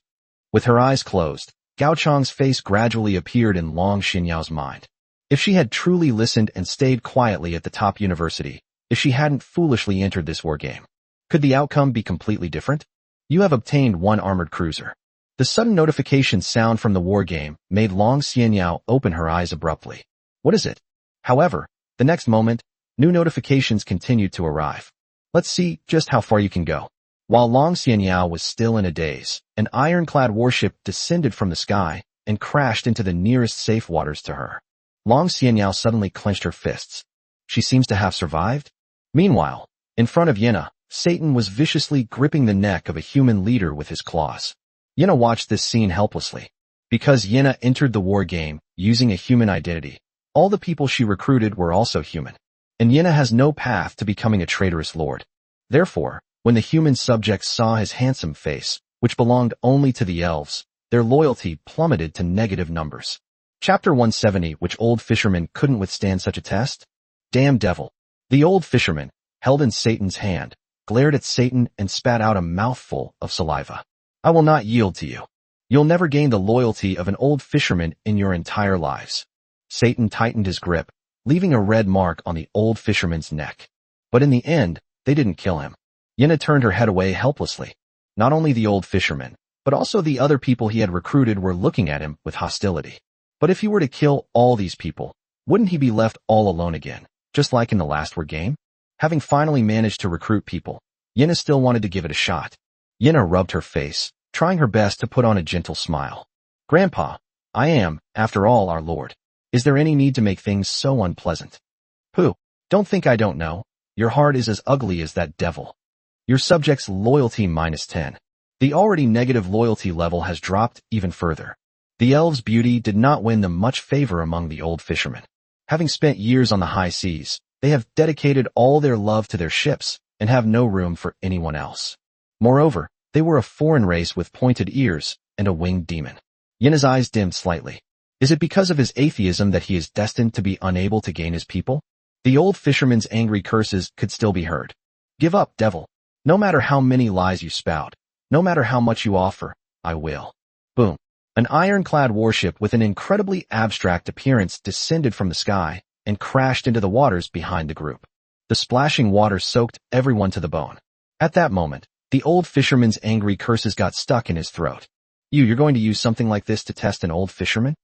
With her eyes closed, Gao Chang's face gradually appeared in Long Xianyao's mind. If she had truly listened and stayed quietly at the top university, if she hadn't foolishly entered this war game, could the outcome be completely different? You have obtained one armored cruiser. The sudden notification sound from the war game made Long Xianyao open her eyes abruptly. What is it? However, the next moment, new notifications continued to arrive. Let's see just how far you can go. While Long Xianyao was still in a daze, an ironclad warship descended from the sky and crashed into the nearest safe waters to her. Long Xianyao suddenly clenched her fists. She seems to have survived? Meanwhile, in front of Yena, Satan was viciously gripping the neck of a human leader with his claws. Yena watched this scene helplessly. Because Yena entered the war game using a human identity, all the people she recruited were also human. And Yena has no path to becoming a traitorous lord. Therefore, when the human subjects saw his handsome face, which belonged only to the elves, their loyalty plummeted to negative numbers. Chapter 170. Which old fisherman couldn't withstand such a test? Damn devil. The old fisherman, held in Satan's hand, glared at Satan and spat out a mouthful of saliva. I will not yield to you. You'll never gain the loyalty of an old fisherman in your entire lives. Satan tightened his grip, leaving a red mark on the old fisherman's neck. But in the end, they didn't kill him. Yena turned her head away helplessly. Not only the old fisherman, but also the other people he had recruited were looking at him with hostility. But if he were to kill all these people, wouldn't he be left all alone again, just like in the last war game? Having finally managed to recruit people, Yenna still wanted to give it a shot. Yenna rubbed her face, trying her best to put on a gentle smile. Grandpa, I am, after all, our lord. Is there any need to make things so unpleasant? Pooh, don't think I don't know. Your heart is as ugly as that devil. Your subject's loyalty -10. The already negative loyalty level has dropped even further. The elves' beauty did not win them much favor among the old fishermen. Having spent years on the high seas, they have dedicated all their love to their ships and have no room for anyone else. Moreover, they were a foreign race with pointed ears and a winged demon. Yenna's eyes dimmed slightly. Is it because of his atheism that he is destined to be unable to gain his people? The old fisherman's angry curses could still be heard. Give up, devil. No matter how many lies you spout, no matter how much you offer, I will. Boom. An ironclad warship with an incredibly abstract appearance descended from the sky and crashed into the waters behind the group. The splashing water soaked everyone to the bone. At that moment, the old fisherman's angry curses got stuck in his throat. You're going to use something like this to test an old fisherman?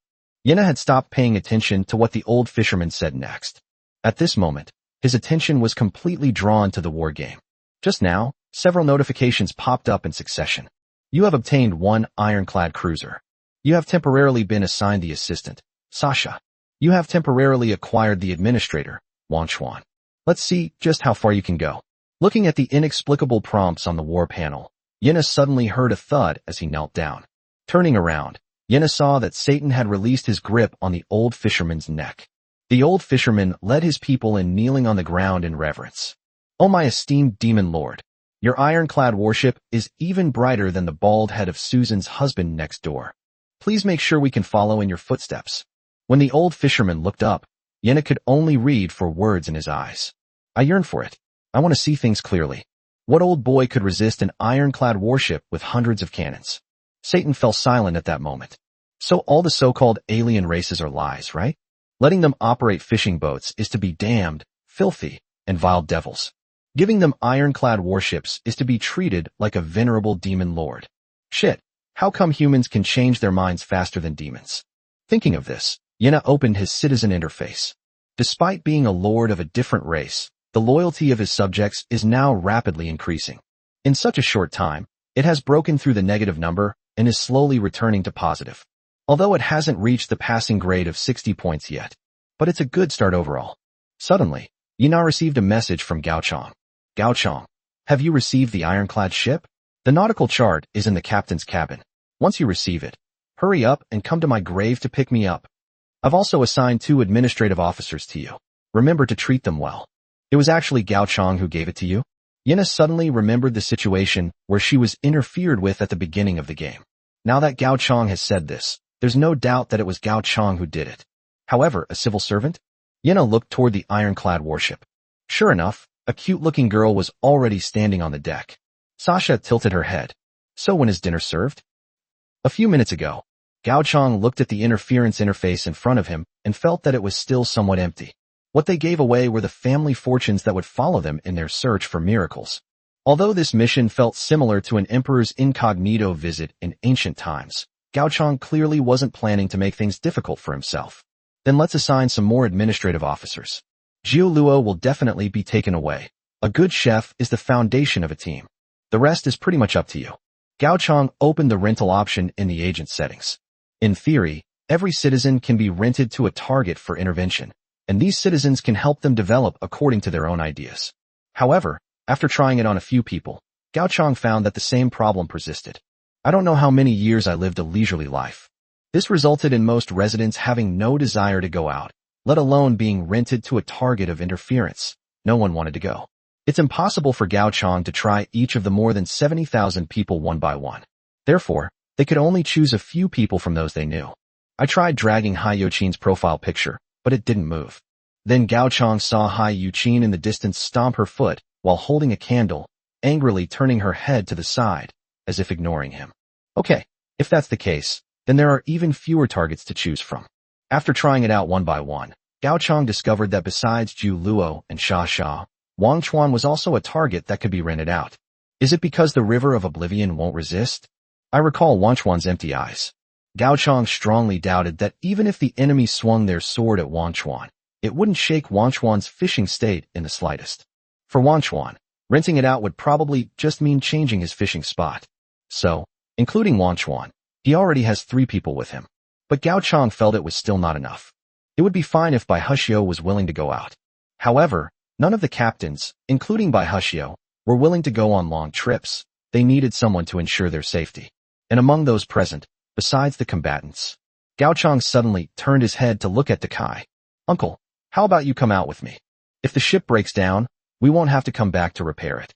Yenna had stopped paying attention to what the old fisherman said next. At this moment, his attention was completely drawn to the war game. Just now, several notifications popped up in succession. You have obtained one ironclad cruiser. You have temporarily been assigned the assistant, Sasha. You have temporarily acquired the administrator, Wang Chuan. Let's see just how far you can go. Looking at the inexplicable prompts on the war panel, Yenna suddenly heard a thud as he knelt down. Turning around, Yenna saw that Satan had released his grip on the old fisherman's neck. The old fisherman led his people in kneeling on the ground in reverence. Oh, my esteemed demon lord, your ironclad warship is even brighter than the bald head of Susan's husband next door. Please make sure we can follow in your footsteps. When the old fisherman looked up, Yenna could only read for words in his eyes. I yearn for it. I want to see things clearly. What old boy could resist an ironclad warship with hundreds of cannons? Satan fell silent at that moment. So all the so-called alien races are lies, right? Letting them operate fishing boats is to be damned, filthy, and vile devils. Giving them ironclad warships is to be treated like a venerable demon lord. Shit, how come humans can change their minds faster than demons? Thinking of this, Yenna opened his citizen interface. Despite being a lord of a different race, the loyalty of his subjects is now rapidly increasing. In such a short time, it has broken through the negative number and is slowly returning to positive. Although it hasn't reached the passing grade of 60 points yet, but it's a good start overall. Suddenly, Yenna received a message from Gao Chong. Gao Chong, have you received the ironclad ship? The nautical chart is in the captain's cabin. Once you receive it, hurry up and come to my grave to pick me up. I've also assigned 2 administrative officers to you. Remember to treat them well. It was actually Gao Chong who gave it to you. Yenna suddenly remembered the situation where she was interfered with at the beginning of the game. Now that Gao Chong has said this, there's no doubt that it was Gao Chong who did it. However, a civil servant? Yenna looked toward the ironclad warship. Sure enough, a cute-looking girl was already standing on the deck. Sasha tilted her head. So when is dinner served? A few minutes ago. Gao Chong looked at the interference interface in front of him and felt that it was still somewhat empty. What they gave away were the family fortunes that would follow them in their search for miracles. Although this mission felt similar to an emperor's incognito visit in ancient times, Gao Chong clearly wasn't planning to make things difficult for himself. Then let's assign some more administrative officers. Jiu Luo will definitely be taken away. A good chef is the foundation of a team. The rest is pretty much up to you. Gao Chong opened the rental option in the agent settings. In theory, every citizen can be rented to a target for intervention, and these citizens can help them develop according to their own ideas. However, after trying it on a few people, Gao Chong found that the same problem persisted. I don't know how many years I lived a leisurely life. This resulted in most residents having no desire to go out, let alone being rented to a target of interference. No one wanted to go. It's impossible for Gao Chong to try each of the more than 70,000 people one by one. Therefore, they could only choose a few people from those they knew. I tried dragging Hai Yuqin's profile picture, but it didn't move. Then Gao Chong saw Hai Yuqin in the distance stomp her foot while holding a candle, angrily turning her head to the side, as if ignoring him. Okay, if that's the case, then there are even fewer targets to choose from. After trying it out one by one, Gao Chong discovered that besides Jiu Luo and Sha Sha, Wang Chuan was also a target that could be rented out. Is it because the River of Oblivion won't resist? I recall Wanchuan's empty eyes. Gao Chang strongly doubted that even if the enemy swung their sword at Wanchuan, it wouldn't shake Wanchuan's fishing state in the slightest. For Wanchuan, rinsing it out would probably just mean changing his fishing spot. So, including Wanchuan, he already has 3 people with him. But Gao Chang felt it was still not enough. It would be fine if Bai Hushio was willing to go out. However, none of the captains, including Bai Hushio, were willing to go on long trips. They needed someone to ensure their safety. And among those present, besides the combatants, Gao Chang suddenly turned his head to look at Dakai. "Uncle, how about you come out with me? If the ship breaks down, we won't have to come back to repair it."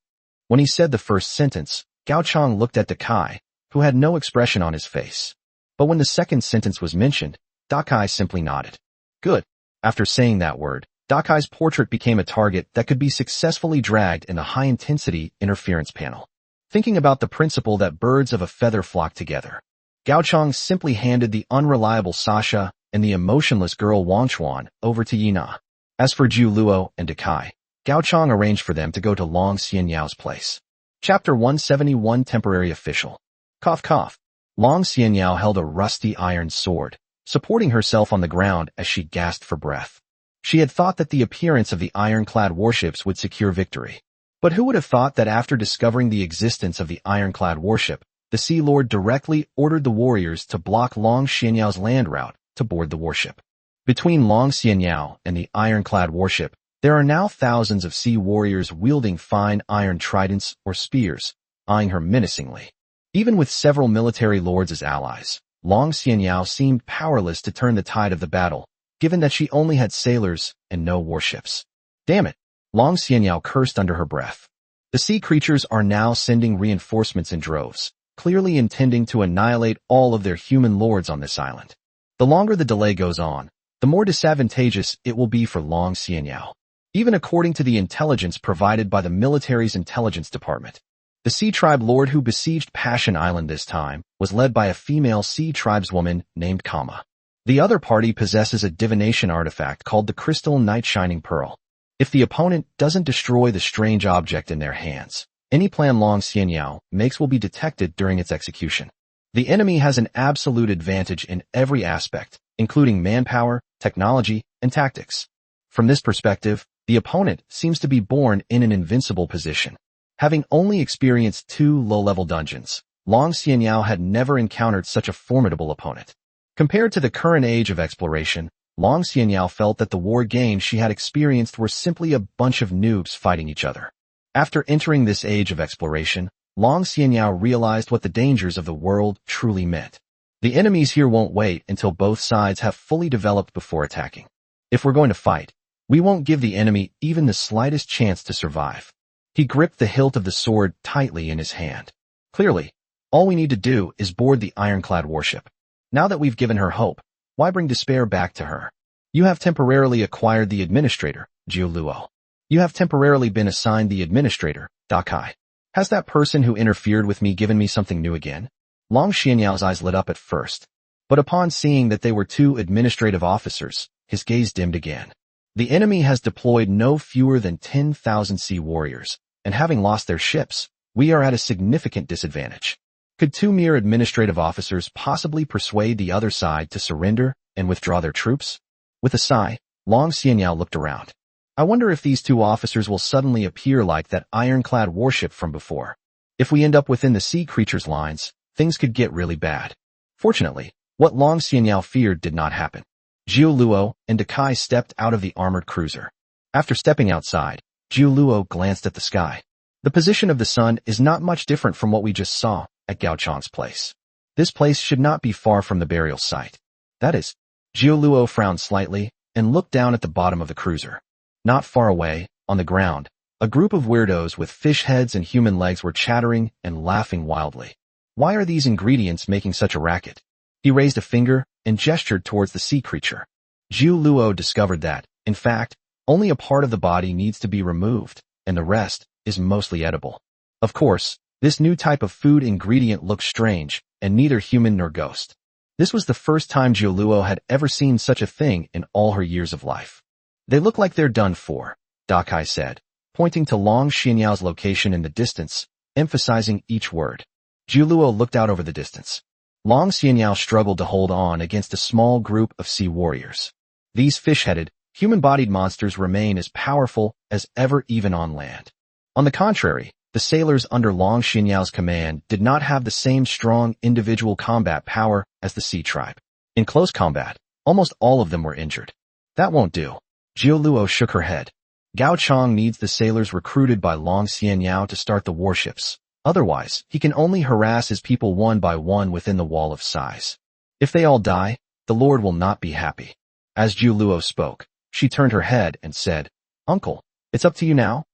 When he said the first sentence, Gao Chang looked at Dakai, who had no expression on his face. But when the second sentence was mentioned, Dakai simply nodded. Good. After saying that word, Dakai's portrait became a target that could be successfully dragged in a high-intensity interference panel. Thinking about the principle that birds of a feather flock together, Gao Chang simply handed the unreliable Sasha and the emotionless girl Wanchuan over to Yina. As for Zhu Luo and Dakai, Gao Chang arranged for them to go to Long Xianyao's place. Chapter 171 Temporary Official. Cough cough. Long Xianyao held a rusty iron sword, supporting herself on the ground as she gasped for breath. She had thought that the appearance of the ironclad warships would secure victory. But who would have thought that after discovering the existence of the ironclad warship, the Sea Lord directly ordered the warriors to block Long Xianyao's land route to board the warship. Between Long Xianyao and the ironclad warship, there are now thousands of sea warriors wielding fine iron tridents or spears, eyeing her menacingly. Even with several military lords as allies, Long Xianyao seemed powerless to turn the tide of the battle, given that she only had sailors and no warships. Damn it! Long Xianyao cursed under her breath. The sea creatures are now sending reinforcements in droves, clearly intending to annihilate all of their human lords on this island. The longer the delay goes on, the more disadvantageous it will be for Long Xianyao. Even according to the intelligence provided by the military's intelligence department, the sea tribe lord who besieged Passion Island this time was led by a female sea tribeswoman named Kama. The other party possesses a divination artifact called the Crystal Night Shining Pearl. If the opponent doesn't destroy the strange object in their hands, any plan Long Xianyao makes will be detected during its execution. The enemy has an absolute advantage in every aspect, including manpower, technology, and tactics. From this perspective, the opponent seems to be born in an invincible position. Having only experienced 2 low-level dungeons, Long Xianyao had never encountered such a formidable opponent. Compared to the current age of exploration, Long Xianyao felt that the war games she had experienced were simply a bunch of noobs fighting each other. After entering this age of exploration, Long Xianyao realized what the dangers of the world truly meant. The enemies here won't wait until both sides have fully developed before attacking. If we're going to fight, we won't give the enemy even the slightest chance to survive. He gripped the hilt of the sword tightly in his hand. Clearly, all we need to do is board the ironclad warship. Now that we've given her hope, why bring despair back to her? You have temporarily acquired the administrator, Zhu Luo. You have temporarily been assigned the administrator, Dakai. Has that person who interfered with me given me something new again? Long Xianyao's eyes lit up at first, but upon seeing that they were 2 administrative officers, his gaze dimmed again. The enemy has deployed no fewer than 10,000 sea warriors, and having lost their ships, we are at a significant disadvantage. Could 2 mere administrative officers possibly persuade the other side to surrender and withdraw their troops? With a sigh, Long Xianyao looked around. I wonder if these 2 officers will suddenly appear like that ironclad warship from before. If we end up within the sea creatures' lines, things could get really bad. Fortunately, what Long Xianyao feared did not happen. Zhu Luo and Dakai stepped out of the armored cruiser. After stepping outside, Zhu Luo glanced at the sky. The position of the sun is not much different from what we just saw at Gao Chang's place. This place should not be far from the burial site. That is. Zhu Luo frowned slightly and looked down at the bottom of the cruiser. Not far away, on the ground, a group of weirdos with fish heads and human legs were chattering and laughing wildly. Why are these ingredients making such a racket? He raised a finger and gestured towards the sea creature. Zhu Luo discovered that, in fact, only a part of the body needs to be removed, and the rest is mostly edible. Of course, this new type of food ingredient looked strange, and neither human nor ghost. This was the first time Zhu Luo had ever seen such a thing in all her years of life. They look like they're done for, Dakai said, pointing to Long Xianyao's location in the distance, emphasizing each word. Jiuluo looked out over the distance. Long Xianyao struggled to hold on against a small group of sea warriors. These fish-headed, human-bodied monsters remain as powerful as ever even on land. On the contrary, the sailors under Long Xianyao's command did not have the same strong individual combat power as the sea tribe. In close combat, almost all of them were injured. That won't do. Jiuluo shook her head. Gao Chong needs the sailors recruited by Long Xianyao to start the warships. Otherwise, he can only harass his people one by one within the wall of size. If they all die, the Lord will not be happy. As Jiuluo spoke, she turned her head and said, "Uncle, it's up to you now.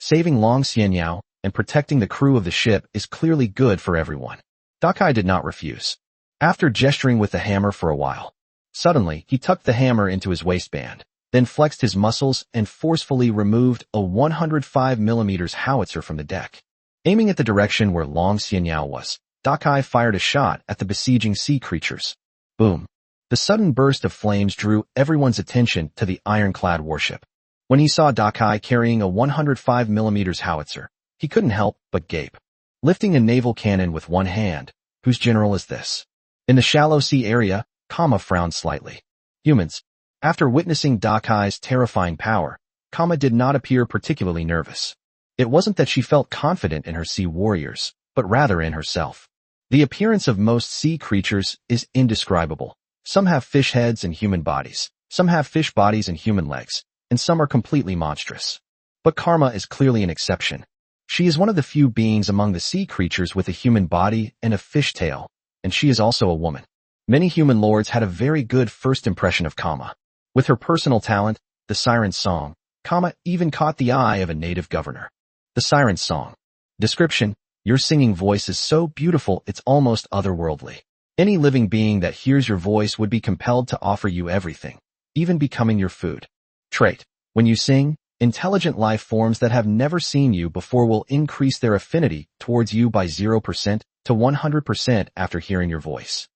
Saving Long Xianyao and protecting the crew of the ship is clearly good for everyone." Dakai did not refuse. After gesturing with the hammer for a while, suddenly he tucked the hammer into his waistband, then flexed his muscles and forcefully removed a 105mm howitzer from the deck. Aiming at the direction where Long Xianyao was, Dakai fired a shot at the besieging sea creatures. Boom. The sudden burst of flames drew everyone's attention to the ironclad warship. When he saw Dakai carrying a 105mm howitzer, he couldn't help but gape. Lifting a naval cannon with one hand, whose general is this? In the shallow sea area, Kama frowned slightly. Humans. After witnessing Dakai's terrifying power, Kama did not appear particularly nervous. It wasn't that she felt confident in her sea warriors, but rather in herself. The appearance of most sea creatures is indescribable. Some have fish heads and human bodies, some have fish bodies and human legs, and some are completely monstrous. But Karma is clearly an exception. She is one of the few beings among the sea creatures with a human body and a fish tail, and she is also a woman. Many human lords had a very good first impression of Kama. With her personal talent, the Siren's Song, Kama even caught the eye of a native governor. The Siren's Song. Description: your singing voice is so beautiful it's almost otherworldly. Any living being that hears your voice would be compelled to offer you everything, even becoming your food. Trait: when you sing, intelligent life forms that have never seen you before will increase their affinity towards you by 0% to 100% after hearing your voice.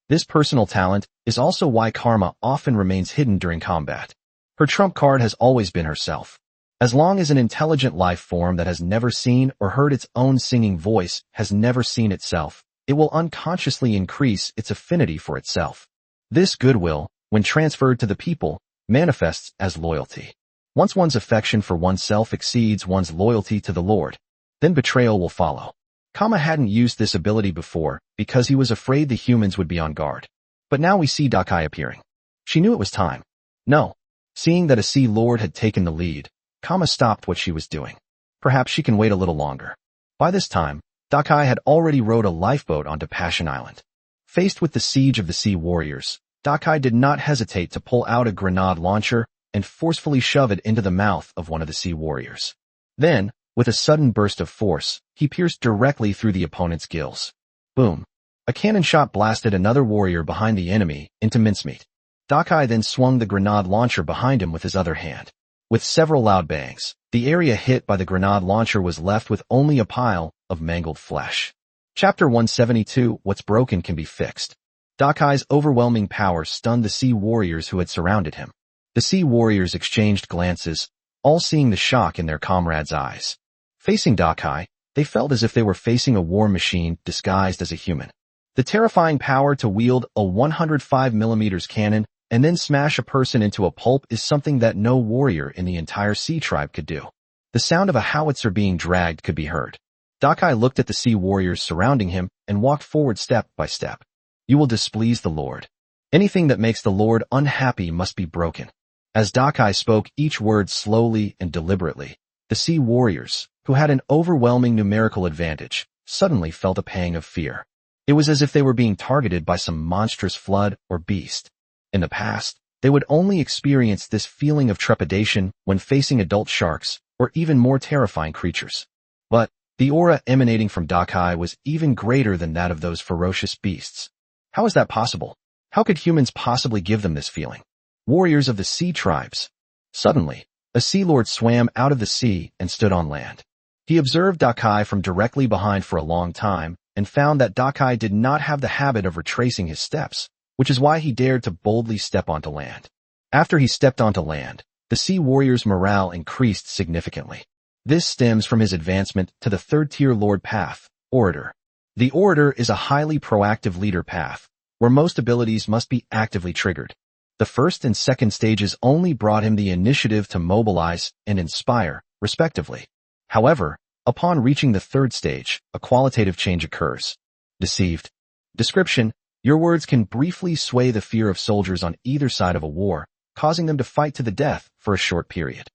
This personal talent is also why Karma often remains hidden during combat. Her trump card has always been herself. As long as an intelligent life form that has never seen or heard its own singing voice has never seen itself, it will unconsciously increase its affinity for itself. This goodwill, when transferred to the people, manifests as loyalty. Once one's affection for oneself exceeds one's loyalty to the Lord, then betrayal will follow. Kama hadn't used this ability before because he was afraid the humans would be on guard. But now we see Dakai appearing. She knew it was time. No. Seeing that a sea lord had taken the lead, Kama stopped what she was doing. Perhaps she can wait a little longer. By this time, Dakai had already rowed a lifeboat onto Passion Island. Faced with the siege of the sea warriors, Dakai did not hesitate to pull out a grenade launcher and forcefully shove it into the mouth of one of the sea warriors. Then, with a sudden burst of force, he pierced directly through the opponent's gills. Boom. A cannon shot blasted another warrior behind the enemy into mincemeat. Dakai then swung the grenade launcher behind him with his other hand. With several loud bangs, the area hit by the grenade launcher was left with only a pile of mangled flesh. Chapter 172, What's Broken Can Be Fixed. Dakai's overwhelming power stunned the sea warriors who had surrounded him. The sea warriors exchanged glances, all seeing the shock in their comrades' eyes. Facing Dakai, they felt as if they were facing a war machine disguised as a human. The terrifying power to wield a 105mm cannon and then smash a person into a pulp is something that no warrior in the entire sea tribe could do. The sound of a howitzer being dragged could be heard. Dakai looked at the sea warriors surrounding him and walked forward step by step. You will displease the Lord. Anything that makes the Lord unhappy must be broken. As Dakai spoke each word slowly and deliberately, the sea warriors, who had an overwhelming numerical advantage, suddenly felt a pang of fear. It was as if they were being targeted by some monstrous flood or beast. In the past, they would only experience this feeling of trepidation when facing adult sharks or even more terrifying creatures. But the aura emanating from Dakai was even greater than that of those ferocious beasts. How is that possible? How could humans possibly give them this feeling? Warriors of the sea tribes. Suddenly, a sea lord swam out of the sea and stood on land. He observed Dakai from directly behind for a long time and found that Dakai did not have the habit of retracing his steps, which is why he dared to boldly step onto land. After he stepped onto land, the sea warrior's morale increased significantly. This stems from his advancement to the third-tier lord path, Orator. The orator is a highly proactive leader path, where most abilities must be actively triggered. The first and second stages only brought him the initiative to mobilize and inspire, respectively. However, upon reaching the third stage, a qualitative change occurs. Deceived. Description: your words can briefly sway the fear of soldiers on either side of a war, causing them to fight to the death for a short period.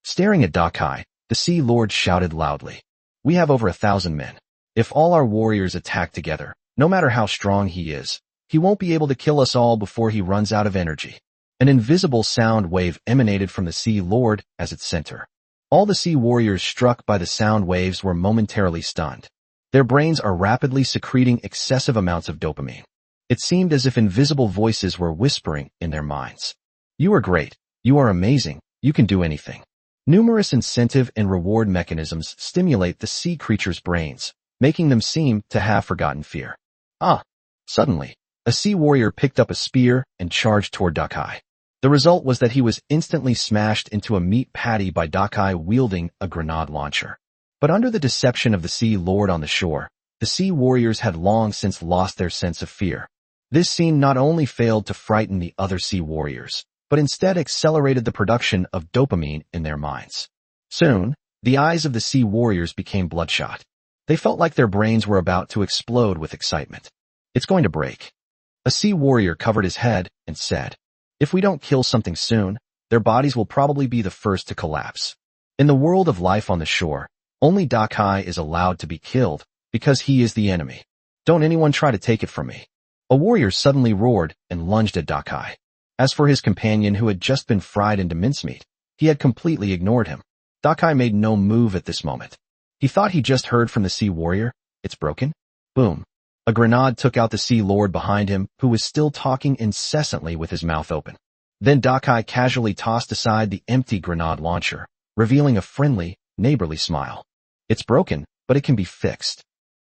Staring at Dakai, the Sea Lord shouted loudly. We have over 1,000 men. If all our warriors attack together, no matter how strong he is, he won't be able to kill us all before he runs out of energy. An invisible sound wave emanated from the Sea Lord as its center. All the sea warriors struck by the sound waves were momentarily stunned. Their brains are rapidly secreting excessive amounts of dopamine. It seemed as if invisible voices were whispering in their minds. You are great. You are amazing. You can do anything. Numerous incentive and reward mechanisms stimulate the sea creatures' brains, making them seem to have forgotten fear. Suddenly, a sea warrior picked up a spear and charged toward Dakai. The result was that he was instantly smashed into a meat patty by Dakai wielding a grenade launcher. But under the deception of the Sea Lord on the shore, the sea warriors had long since lost their sense of fear. This scene not only failed to frighten the other sea warriors, but instead accelerated the production of dopamine in their minds. Soon, the eyes of the sea warriors became bloodshot. They felt like their brains were about to explode with excitement. It's going to break. A sea warrior covered his head and said, if we don't kill something soon, their bodies will probably be the first to collapse. In the world of life on the shore, only Dakai is allowed to be killed because he is the enemy. Don't anyone try to take it from me. A warrior suddenly roared and lunged at Dakai. As for his companion who had just been fried into mincemeat, he had completely ignored him. Dakai made no move at this moment. He thought he just heard from the sea warrior. It's broken? Boom. A grenade took out the Sea Lord behind him, who was still talking incessantly with his mouth open. Then Dakai casually tossed aside the empty grenade launcher, revealing a friendly, neighborly smile. It's broken, but it can be fixed.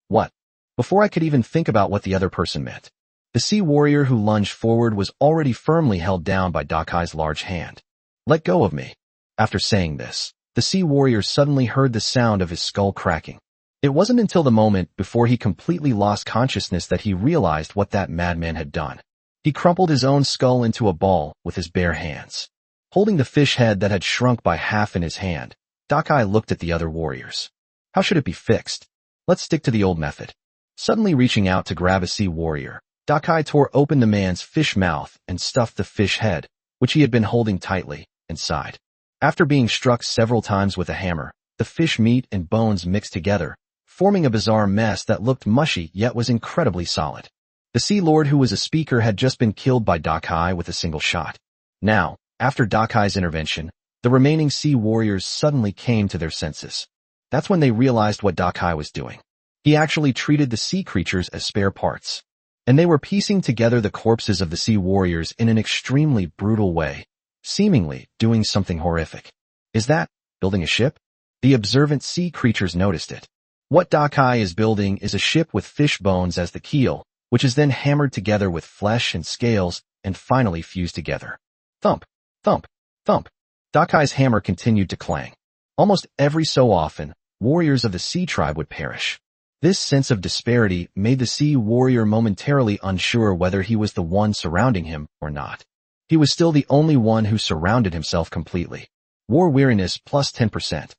What? Before I could even think about what the other person meant, the sea warrior who lunged forward was already firmly held down by Dakai's large hand. Let go of me. After saying this, the sea warrior suddenly heard the sound of his skull cracking. It wasn't until the moment before he completely lost consciousness that he realized what that madman had done. He crumpled his own skull into a ball with his bare hands. Holding the fish head that had shrunk by half in his hand, Dakai looked at the other warriors. How should it be fixed? Let's stick to the old method. Suddenly reaching out to grab a sea warrior, Dakai tore open the man's fish mouth and stuffed the fish head, which he had been holding tightly, inside. After being struck several times with a hammer, the fish meat and bones mixed together, forming a bizarre mess that looked mushy yet was incredibly solid. The Sea Lord who was a speaker had just been killed by Dakai with a single shot. Now, after Dakai's intervention, the remaining sea warriors suddenly came to their senses. That's when they realized what Dakai was doing. He actually treated the sea creatures as spare parts. And they were piecing together the corpses of the sea warriors in an extremely brutal way, seemingly doing something horrific. Is that building a ship? The observant sea creatures noticed it. What Dakai is building is a ship with fish bones as the keel, which is then hammered together with flesh and scales and finally fused together. Thump, thump, thump. Dakai's hammer continued to clang. Almost every so often, warriors of the sea tribe would perish. This sense of disparity made the sea warrior momentarily unsure whether he was the one surrounding him or not. He was still the only one who surrounded himself completely. War weariness plus 10%.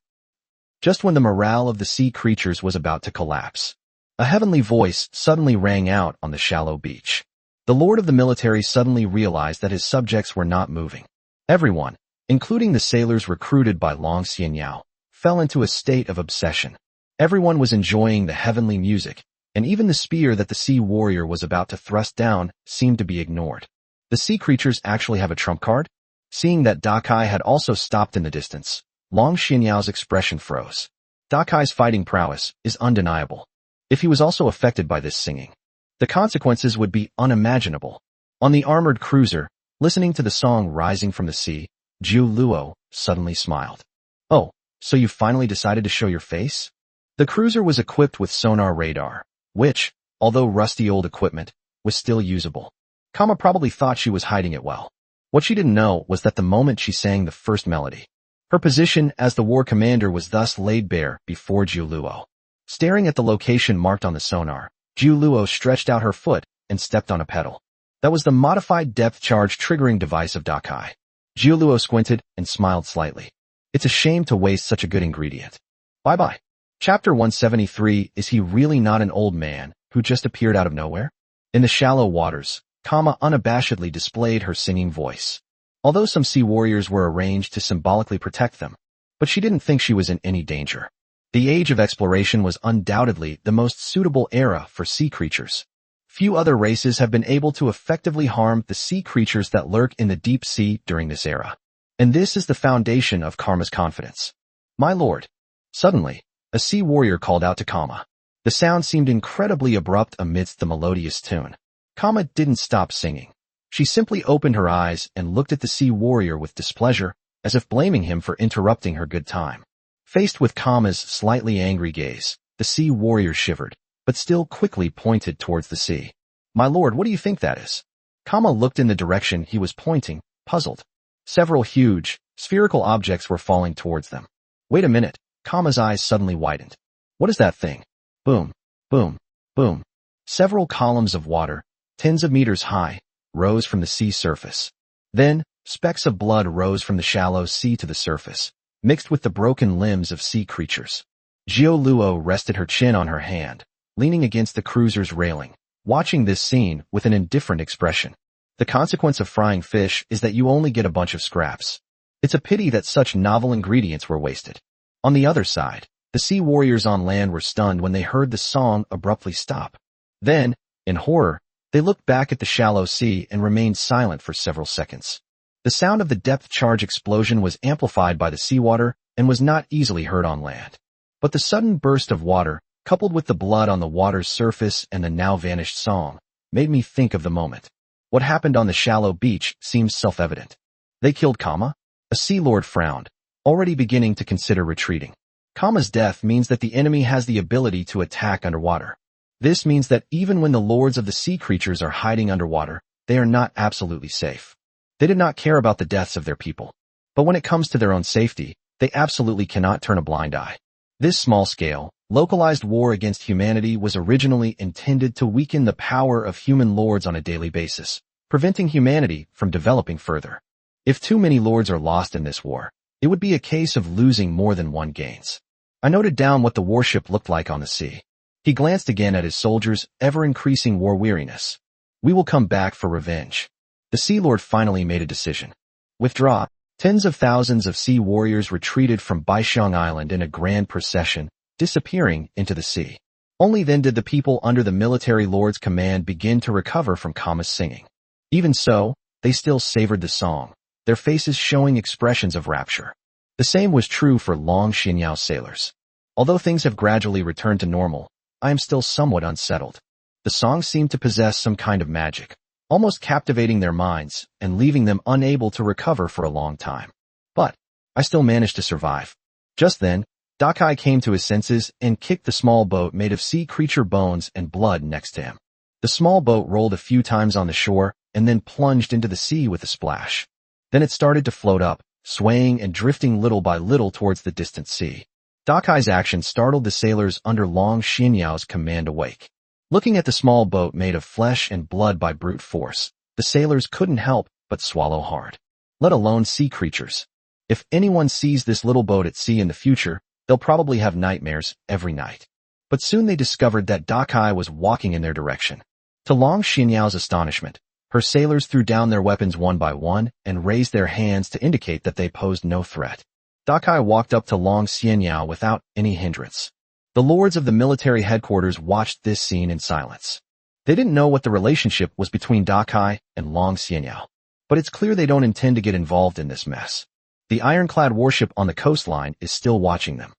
Just when the morale of the sea creatures was about to collapse, a heavenly voice suddenly rang out on the shallow beach. The lord of the military suddenly realized that his subjects were not moving. Everyone, including the sailors recruited by Long Xianyao, fell into a state of obsession. Everyone was enjoying the heavenly music, and even the spear that the sea warrior was about to thrust down seemed to be ignored. The sea creatures actually have a trump card? Seeing that Dakai had also stopped in the distance, Long Xianyao's expression froze. Dakai's fighting prowess is undeniable. If he was also affected by this singing, the consequences would be unimaginable. On the armored cruiser, listening to the song rising from the sea, Jiu Luo suddenly smiled. Oh, so you finally decided to show your face? The cruiser was equipped with sonar radar, which, although rusty old equipment, was still usable. Kama probably thought she was hiding it well. What she didn't know was that the moment she sang the first melody, her position as the war commander was thus laid bare before Jiu Luo. Staring at the location marked on the sonar, Jiu Luo stretched out her foot and stepped on a pedal. That was the modified depth charge triggering device of Dakai. Jiu Luo squinted and smiled slightly. It's a shame to waste such a good ingredient. Bye-bye. Chapter 173. Is he really not an old man who just appeared out of nowhere? In the shallow waters, Kama unabashedly displayed her singing voice. Although some sea warriors were arranged to symbolically protect them, but she didn't think she was in any danger. The age of exploration was undoubtedly the most suitable era for sea creatures. Few other races have been able to effectively harm the sea creatures that lurk in the deep sea during this era. And this is the foundation of Karma's confidence. My lord. Suddenly, a sea warrior called out to Kama. The sound seemed incredibly abrupt amidst the melodious tune. Kama didn't stop singing. She simply opened her eyes and looked at the sea warrior with displeasure, as if blaming him for interrupting her good time. Faced with Kama's slightly angry gaze, the sea warrior shivered, but still quickly pointed towards the sea. My lord, what do you think that is? Kama looked in the direction he was pointing, puzzled. Several huge, spherical objects were falling towards them. Wait a minute, Kama's eyes suddenly widened. What is that thing? Boom, boom, boom. Several columns of water, tens of meters high, rose from the sea surface. Then, specks of blood rose from the shallow sea to the surface, mixed with the broken limbs of sea creatures. Jiu Luo rested her chin on her hand, leaning against the cruiser's railing, watching this scene with an indifferent expression. The consequence of frying fish is that you only get a bunch of scraps. It's a pity that such novel ingredients were wasted. On the other side, the sea warriors on land were stunned when they heard the song abruptly stop. Then, in horror, they looked back at the shallow sea and remained silent for several seconds. The sound of the depth charge explosion was amplified by the seawater and was not easily heard on land. But the sudden burst of water, coupled with the blood on the water's surface and the now vanished song, made me think of the moment. What happened on the shallow beach seems self-evident. They killed Kama? A sea lord frowned, already beginning to consider retreating. Kama's death means that the enemy has the ability to attack underwater. This means that even when the lords of the sea creatures are hiding underwater, they are not absolutely safe. They did not care about the deaths of their people. But when it comes to their own safety, they absolutely cannot turn a blind eye. This small-scale, localized war against humanity was originally intended to weaken the power of human lords on a daily basis, preventing humanity from developing further. If too many lords are lost in this war, it would be a case of losing more than one gains. I noted down what the warship looked like on the sea. He glanced again at his soldiers' ever-increasing war weariness. We will come back for revenge. The Sea Lord finally made a decision. Withdraw. Tens of thousands of sea warriors retreated from Baixiang Island in a grand procession, disappearing into the sea. Only then did the people under the military lord's command begin to recover from Kama's singing. Even so, they still savored the song, their faces showing expressions of rapture. The same was true for Long Xinyao's sailors. Although things have gradually returned to normal, I am still somewhat unsettled. The song seemed to possess some kind of magic, almost captivating their minds and leaving them unable to recover for a long time. But I still managed to survive. Just then, Dakai came to his senses and kicked the small boat made of sea creature bones and blood next to him. The small boat rolled a few times on the shore and then plunged into the sea with a splash. Then it started to float up, swaying and drifting little by little towards the distant sea. Dakai's action startled the sailors under Long Xinyao's command awake. Looking at the small boat made of flesh and blood by brute force, the sailors couldn't help but swallow hard. Let alone sea creatures. If anyone sees this little boat at sea in the future, they'll probably have nightmares every night. But soon they discovered that Dakai was walking in their direction. To Long Xinyao's astonishment, her sailors threw down their weapons one by one and raised their hands to indicate that they posed no threat. Dakai walked up to Long Xinyao without any hindrance. The lords of the military headquarters watched this scene in silence. They didn't know what the relationship was between Dakai and Long Xinyao, but it's clear they don't intend to get involved in this mess. The ironclad warship on the coastline is still watching them.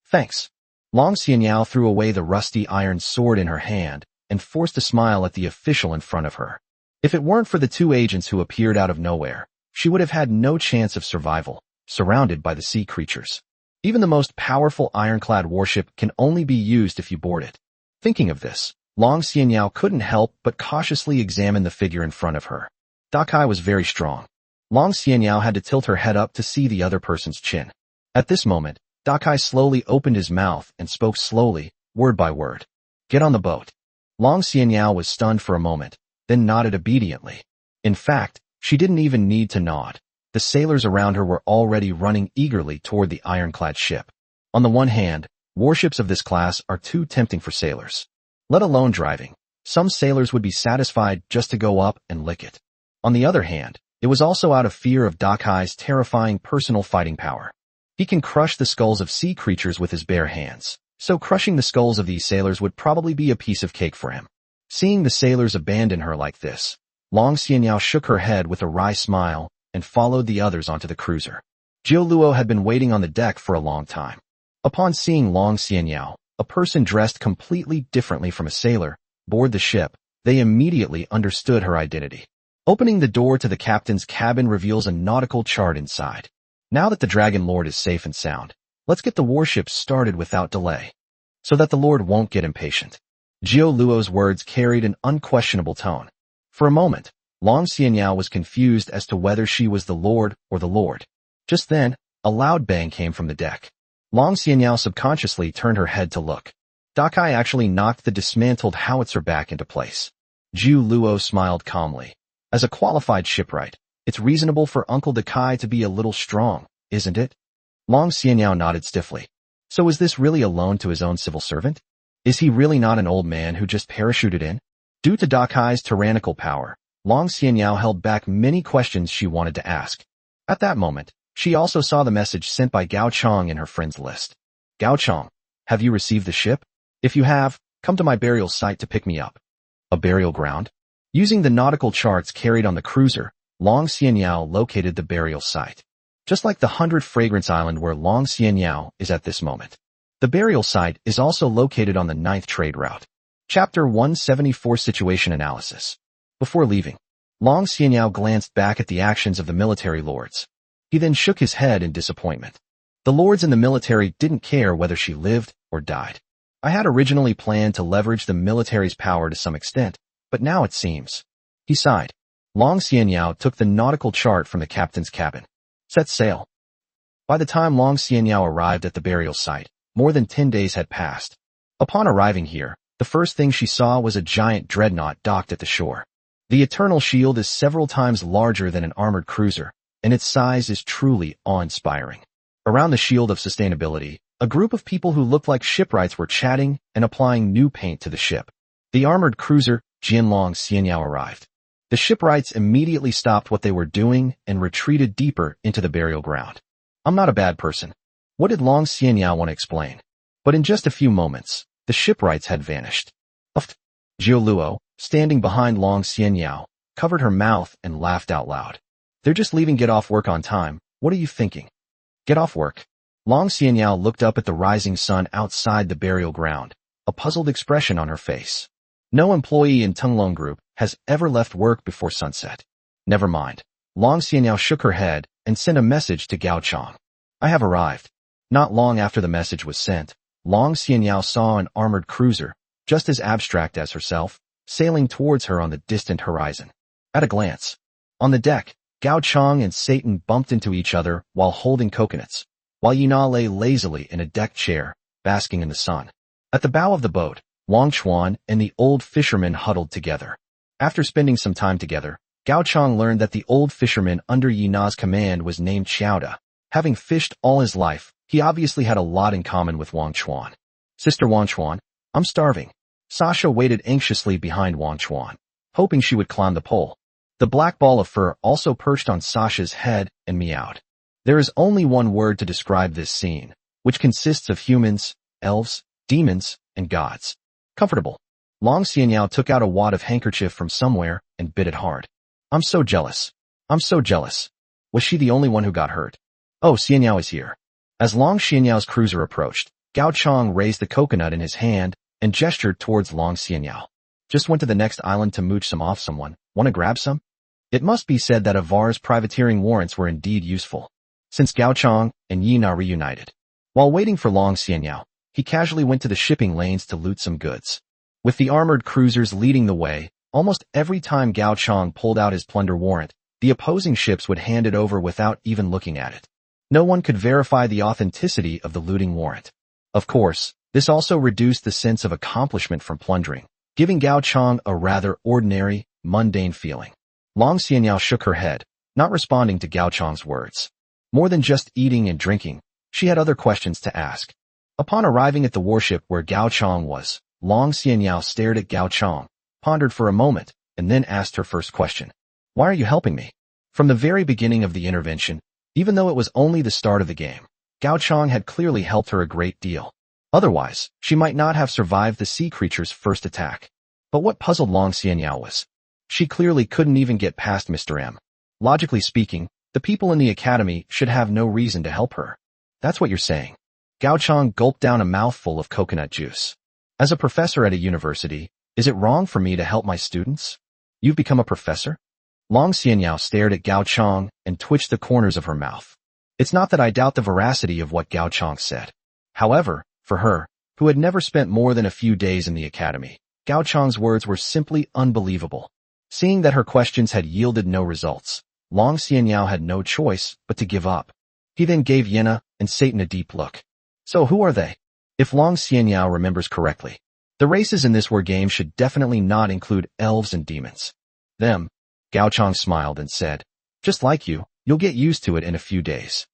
Thanks. Long Xinyao threw away the rusty iron sword in her hand and forced a smile at the official in front of her. If it weren't for the two agents who appeared out of nowhere, she would have had no chance of survival, surrounded by the sea creatures. Even the most powerful ironclad warship can only be used if you board it. Thinking of this, Long Xinyao couldn't help but cautiously examine the figure in front of her. Dakai was very strong. Long Xinyao had to tilt her head up to see the other person's chin. At this moment, Dakai slowly opened his mouth and spoke slowly, word by word. Get on the boat. Long Xianyao was stunned for a moment, then nodded obediently. In fact, she didn't even need to nod. The sailors around her were already running eagerly toward the ironclad ship. On the one hand, warships of this class are too tempting for sailors. Let alone driving. Some sailors would be satisfied just to go up and lick it. On the other hand, it was also out of fear of Dakai's terrifying personal fighting power. He can crush the skulls of sea creatures with his bare hands, so crushing the skulls of these sailors would probably be a piece of cake for him. Seeing the sailors abandon her like this, Long Xianyao shook her head with a wry smile and followed the others onto the cruiser. Jiu Luo had been waiting on the deck for a long time. Upon seeing Long Xianyao, a person dressed completely differently from a sailor, board the ship, they immediately understood her identity. Opening the door to the captain's cabin reveals a nautical chart inside. Now that the Dragon Lord is safe and sound, let's get the warship started without delay, so that the Lord won't get impatient. Jiu Luo's words carried an unquestionable tone. For a moment, Long Xianyao was confused as to whether she was the Lord or the Lord. Just then, a loud bang came from the deck. Long Xianyao subconsciously turned her head to look. Dakai actually knocked the dismantled howitzer back into place. Jiu Luo smiled calmly. As a qualified shipwright, it's reasonable for Uncle Dakai to be a little strong, isn't it? Long Xianyao nodded stiffly. So is this really a loan to his own civil servant? Is he really not an old man who just parachuted in? Due to Dakai's tyrannical power, Long Xianyao held back many questions she wanted to ask. At that moment, she also saw the message sent by Gao Chong in her friends list. Gao Chong, have you received the ship? If you have, come to my burial site to pick me up. A burial ground? Using the nautical charts carried on the cruiser, Long Xianyao located the burial site. Just like the 100 Fragrance Island where Long Xianyao is at this moment. The burial site is also located on the 9th trade route. Chapter 174 Situation Analysis. Before leaving, Long Xianyao glanced back at the actions of the military lords. He then shook his head in disappointment. The lords in the military didn't care whether she lived or died. I had originally planned to leverage the military's power to some extent, but now it seems. He sighed. Long Xianyao took the nautical chart from the captain's cabin. Set sail. By the time Long Xianyao arrived at the burial site, more than 10 days had passed. Upon arriving here, the first thing she saw was a giant dreadnought docked at the shore. The Eternal Shield is several times larger than an armored cruiser, and its size is truly awe-inspiring. Around the Shield of Sustainability, a group of people who looked like shipwrights were chatting and applying new paint to the ship. The armored cruiser, Long Xianyao, arrived. The shipwrights immediately stopped what they were doing and retreated deeper into the burial ground. I'm not a bad person. What did Long Xianyao want to explain? But in just a few moments, the shipwrights had vanished. Jiu Luo, standing behind Long Xianyao, covered her mouth and laughed out loud. They're just leaving get off work on time. What are you thinking? Get off work. Long Xianyao looked up at the rising sun outside the burial ground, a puzzled expression on her face. No employee in Tunglong Group has ever left work before sunset. Never mind. Long Xianyao shook her head and sent a message to Gao Chong. I have arrived. Not long after the message was sent, Long Xianyao saw an armored cruiser, just as abstract as herself, sailing towards her on the distant horizon. At a glance, on the deck, Gao Chong and Satan bumped into each other while holding coconuts, while Yina lay lazily in a deck chair, basking in the sun. At the bow of the boat, Wang Chuan and the old fisherman huddled together. After spending some time together, Gao Chong learned that the old fisherman under Yina's command was named Xiaoda. Having fished all his life, he obviously had a lot in common with Wang Chuan. Sister Wang Chuan, I'm starving. Sasha waited anxiously behind Wang Chuan, hoping she would climb the pole. The black ball of fur also perched on Sasha's head and meowed. There is only one word to describe this scene, which consists of humans, elves, demons, and gods. Comfortable. Long Xianyao took out a wad of handkerchief from somewhere and bit it hard. I'm so jealous. I'm so jealous. Was she the only one who got hurt? Oh, Xianyao is here. As Long Xianyao's cruiser approached, Gao Chong raised the coconut in his hand and gestured towards Long Xianyao. Just went to the next island to mooch some off someone. Want to grab some? It must be said that Avar's privateering warrants were indeed useful, since Gao Chong and Yina reunited. While waiting for Long Xianyao, he casually went to the shipping lanes to loot some goods. With the armored cruisers leading the way, almost every time Gao Chong pulled out his plunder warrant, the opposing ships would hand it over without even looking at it. No one could verify the authenticity of the looting warrant. Of course, this also reduced the sense of accomplishment from plundering, giving Gao Chang a rather ordinary, mundane feeling. Long Xianyao shook her head, not responding to Gao Chang's words. More than just eating and drinking, she had other questions to ask. Upon arriving at the warship where Gao Chang was, Long Xianyao stared at Gao Chang, pondered for a moment, and then asked her first question. Why are you helping me? From the very beginning of the intervention, even though it was only the start of the game, Gao Chang had clearly helped her a great deal. Otherwise, she might not have survived the sea creature's first attack. But what puzzled Long Xianyao was, she clearly couldn't even get past Mr. M. Logically speaking, the people in the academy should have no reason to help her. That's what you're saying. Gao Chang gulped down a mouthful of coconut juice. As a professor at a university, is it wrong for me to help my students? You've become a professor? Long Xianyao stared at Gao Chang and twitched the corners of her mouth. It's not that I doubt the veracity of what Gao Chang said. However, for her, who had never spent more than a few days in the academy, Gao Chang's words were simply unbelievable. Seeing that her questions had yielded no results, Long Xianyao had no choice but to give up. He then gave Yenna and Satan a deep look. So who are they? If Long Xianyao remembers correctly, the races in this war game should definitely not include elves and demons. Them. Gao Chang smiled and said, just like you, you'll get used to it in a few days.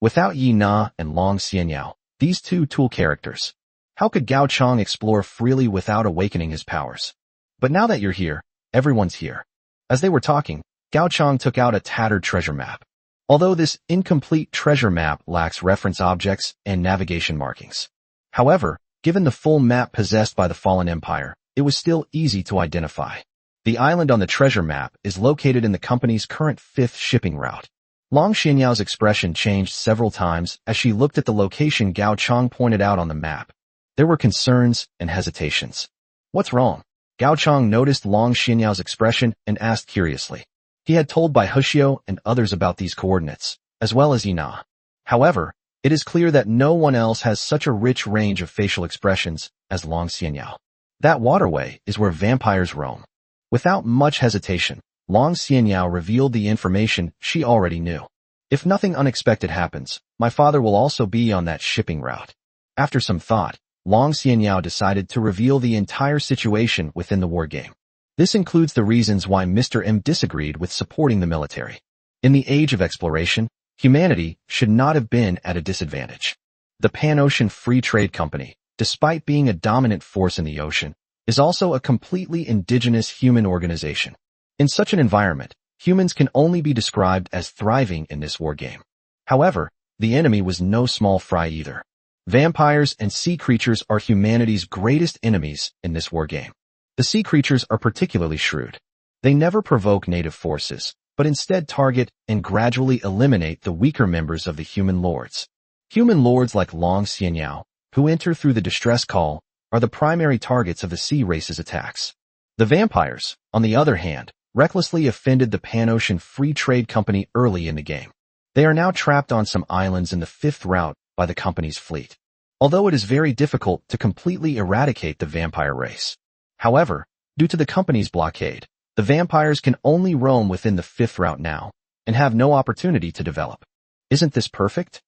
Without Yi Na and Long Xianyao, these two tool characters, how could Gao Chang explore freely without awakening his powers? But now that you're here, everyone's here. As they were talking, Gao Chang took out a tattered treasure map. Although this incomplete treasure map lacks reference objects and navigation markings. However, given the full map possessed by the fallen empire, it was still easy to identify. The island on the treasure map is located in the company's current 5th shipping route. Long Xianyao's expression changed several times as she looked at the location Gao Chang pointed out on the map. There were concerns and hesitations. What's wrong? Gao Chang noticed Long Xianyao's expression and asked curiously. He had told Bai Huxiao and others about these coordinates, as well as Yina. However, it is clear that no one else has such a rich range of facial expressions as Long Xianyao. That waterway is where vampires roam. Without much hesitation, Long Xianyao revealed the information she already knew. If nothing unexpected happens, my father will also be on that shipping route. After some thought, Long Xianyao decided to reveal the entire situation within the war game. This includes the reasons why Mr. M disagreed with supporting the military. In the age of exploration, humanity should not have been at a disadvantage. The Pan-Ocean Free Trade Company, despite being a dominant force in the ocean, is also a completely indigenous human organization. In such an environment, humans can only be described as thriving in this war game. However, the enemy was no small fry either. Vampires and sea creatures are humanity's greatest enemies in this war game. The sea creatures are particularly shrewd. They never provoke native forces, but instead target and gradually eliminate the weaker members of the human lords. Human lords like Long Xianyao, who enter through the distress call, are the primary targets of the sea race's attacks. The vampires, on the other hand, recklessly offended the Pan-Ocean Free Trade Company early in the game. They are now trapped on some islands in the 5th route by the company's fleet. Although it is very difficult to completely eradicate the vampire race. However, due to the company's blockade, the vampires can only roam within the 5th route now, and have no opportunity to develop. Isn't this perfect?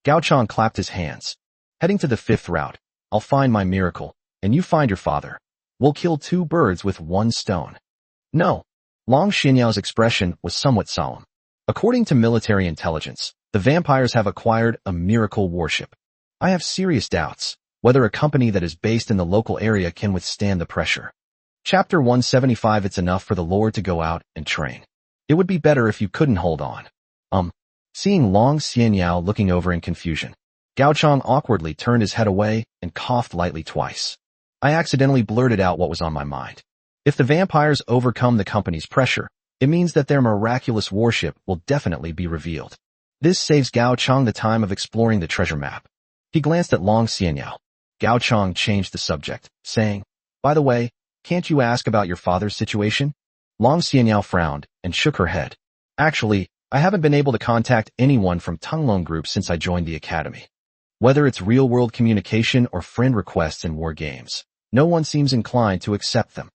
Gao Chang clapped his hands. Heading to the 5th route, I'll find my miracle, and you find your father. We'll kill 2 birds with 1 stone. No. Long Xianyao's expression was somewhat solemn. According to military intelligence, the vampires have acquired a miracle warship. I have serious doubts whether a company that is based in the local area can withstand the pressure. Chapter 175. It's enough for the Lord to go out and train. It would be better if you couldn't hold on. Seeing Long Xianyao looking over in confusion, Gao Chang awkwardly turned his head away and coughed lightly twice. I accidentally blurted out what was on my mind. If the vampires overcome the company's pressure, it means that their miraculous warship will definitely be revealed. This saves Gao Chang the time of exploring the treasure map. He glanced at Long Xianyao. Gao Chang changed the subject, saying, by the way, can't you ask about your father's situation? Long Xianyao frowned and shook her head. Actually, I haven't been able to contact anyone from Tunglong Group since I joined the academy. Whether it's real-world communication or friend requests in war games, no one seems inclined to accept them.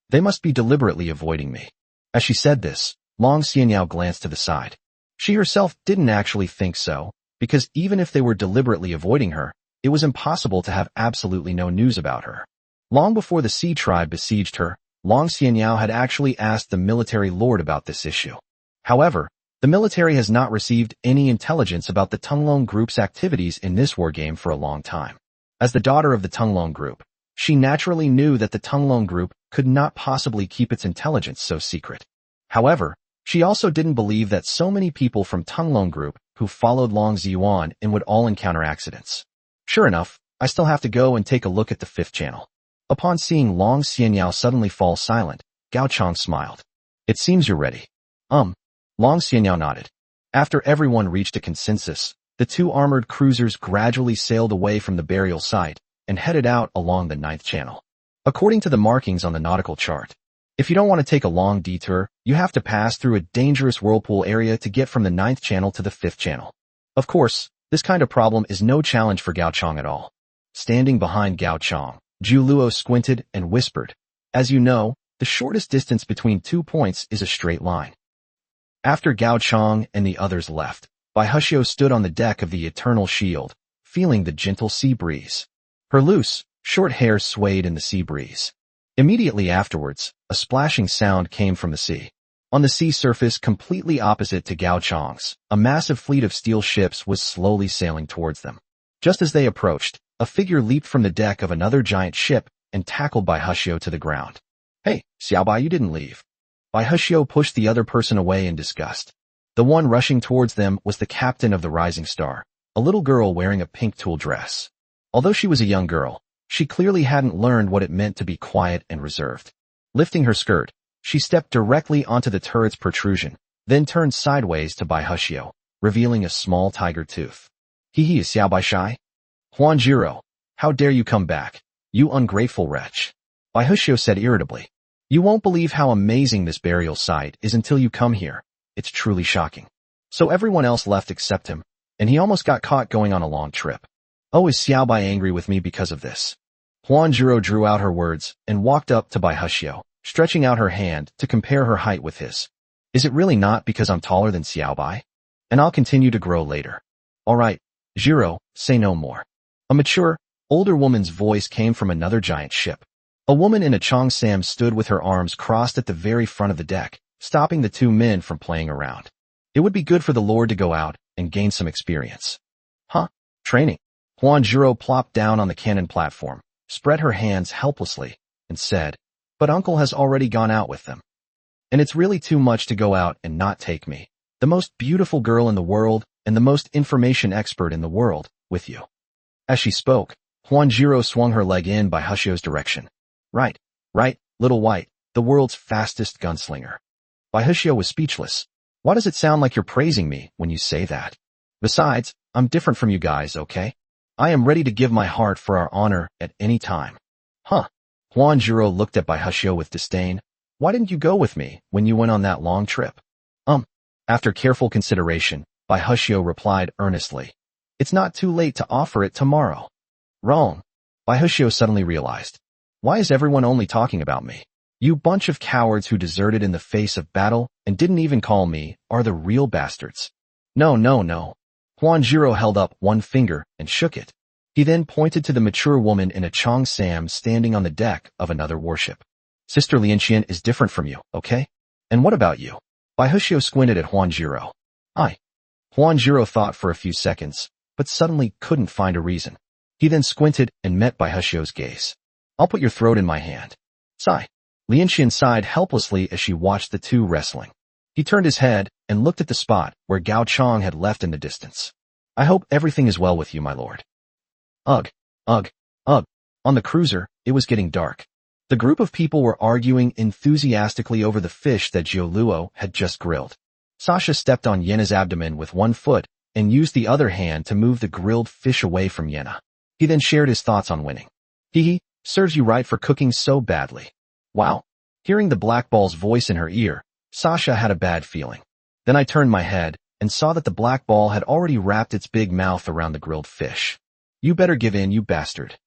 They must be deliberately avoiding me. As she said this, Long Xianyao glanced to the side. She herself didn't actually think so, because even if they were deliberately avoiding her, it was impossible to have absolutely no news about her. Long before the Sea Tribe besieged her, Long Xianyao had actually asked the military lord about this issue. However, the military has not received any intelligence about the Tunglong group's activities in this wargame for a long time. As the daughter of the Tunglong group, she naturally knew that the Tunglong group could not possibly keep its intelligence so secret. However, she also didn't believe that so many people from Tunglong group who followed Long Ziyuan and would all encounter accidents. Sure enough, I still have to go and take a look at the 5th channel. Upon seeing Long Xianyao suddenly fall silent, Gao Chong smiled. It seems you're ready. Long Xianyao nodded. After everyone reached a consensus, the 2 armored cruisers gradually sailed away from the burial site and headed out along the 9th channel. According to the markings on the nautical chart, if you don't want to take a long detour, you have to pass through a dangerous whirlpool area to get from the 9th channel to the 5th channel. Of course, this kind of problem is no challenge for Gao Chong at all. Standing behind Gao Chong, Zhu Luo squinted and whispered, "As you know, the shortest distance between 2 points is a straight line." After Gao Chong and the others left, Bai Hushio stood on the deck of the Eternal Shield, feeling the gentle sea breeze. Her loose, short hair swayed in the sea breeze. Immediately afterwards, a splashing sound came from the sea. On the sea surface completely opposite to Gao Chong's, a massive fleet of steel ships was slowly sailing towards them. Just as they approached, a figure leaped from the deck of another giant ship and tackled Bai Hushio to the ground. "Hey, Xiaobai, you didn't leave." Bai Hushio pushed the other person away in disgust. The one rushing towards them was the captain of the Rising Star, a little girl wearing a pink tulle dress. Although she was a young girl, she clearly hadn't learned what it meant to be quiet and reserved. Lifting her skirt, she stepped directly onto the turret's protrusion, then turned sideways to Bai Hushio, revealing a small tiger tooth. "Hee, is Xiaobai shy? Huanjiro, how dare you come back, you ungrateful wretch." Bai Hushio said irritably. "You won't believe how amazing this burial site is until you come here. It's truly shocking." So everyone else left except him, and he almost got caught going on a long trip. "Oh, is Xiaobai angry with me because of this?" Huanjiro drew out her words and walked up to Bai Hushio, stretching out her hand to compare her height with his. "Is it really not because I'm taller than Xiaobai? And I'll continue to grow later." "All right, Jiro, say no more." A mature, older woman's voice came from another giant ship. A woman in a cheongsam stood with her arms crossed at the very front of the deck, stopping the 2 men from playing around. "It would be good for the Lord to go out and gain some experience." "Huh? Training?" Huanjiro plopped down on the cannon platform, spread her hands helplessly, and said, "But Uncle has already gone out with them. And it's really too much to go out and not take me, the most beautiful girl in the world and the most information expert in the world, with you." As she spoke, Huanjiro swung her leg in Bai Hushio's direction. Right, little white, the world's fastest gunslinger." Bai Hushio was speechless. "Why does it sound like you're praising me when you say that? Besides, I'm different from you guys, okay? I am ready to give my heart for our honor at any time." "Huh?" Huanjiro looked at Bai Hushio with disdain. "Why didn't you go with me when you went on that long trip?" After careful consideration, Bai Hushio replied earnestly, "It's not too late to offer it tomorrow." "Wrong." Bai Hushio suddenly realized. "Why is everyone only talking about me? You bunch of cowards who deserted in the face of battle and didn't even call me are the real bastards." No. Huanjiro held up one finger and shook it. He then pointed to the mature woman in a cheongsam standing on the deck of another warship. "Sister Lianxian is different from you, okay? And what about you?" Bai Hushio squinted at Huanjiro. Huanjiro thought for a few seconds, but suddenly couldn't find a reason. He then squinted and met Bai Hushio's gaze. "I'll put your throat in my hand." Sigh. Lianxian sighed helplessly as she watched the 2 wrestling. He turned his head and looked at the spot where Gao Chong had left in the distance. "I hope everything is well with you, my lord." Ugh. On the cruiser, it was getting dark. The group of people were arguing enthusiastically over the fish that Zhu Luo had just grilled. Sasha stepped on Yena's abdomen with one foot and used the other hand to move the grilled fish away from Yena. He then shared his thoughts on winning. "Hee, serves you right for cooking so badly." Wow. Hearing the black ball's voice in her ear, Sasha had a bad feeling. Then I turned my head and saw that the black ball had already wrapped its big mouth around the grilled fish. "You better give in, you bastard."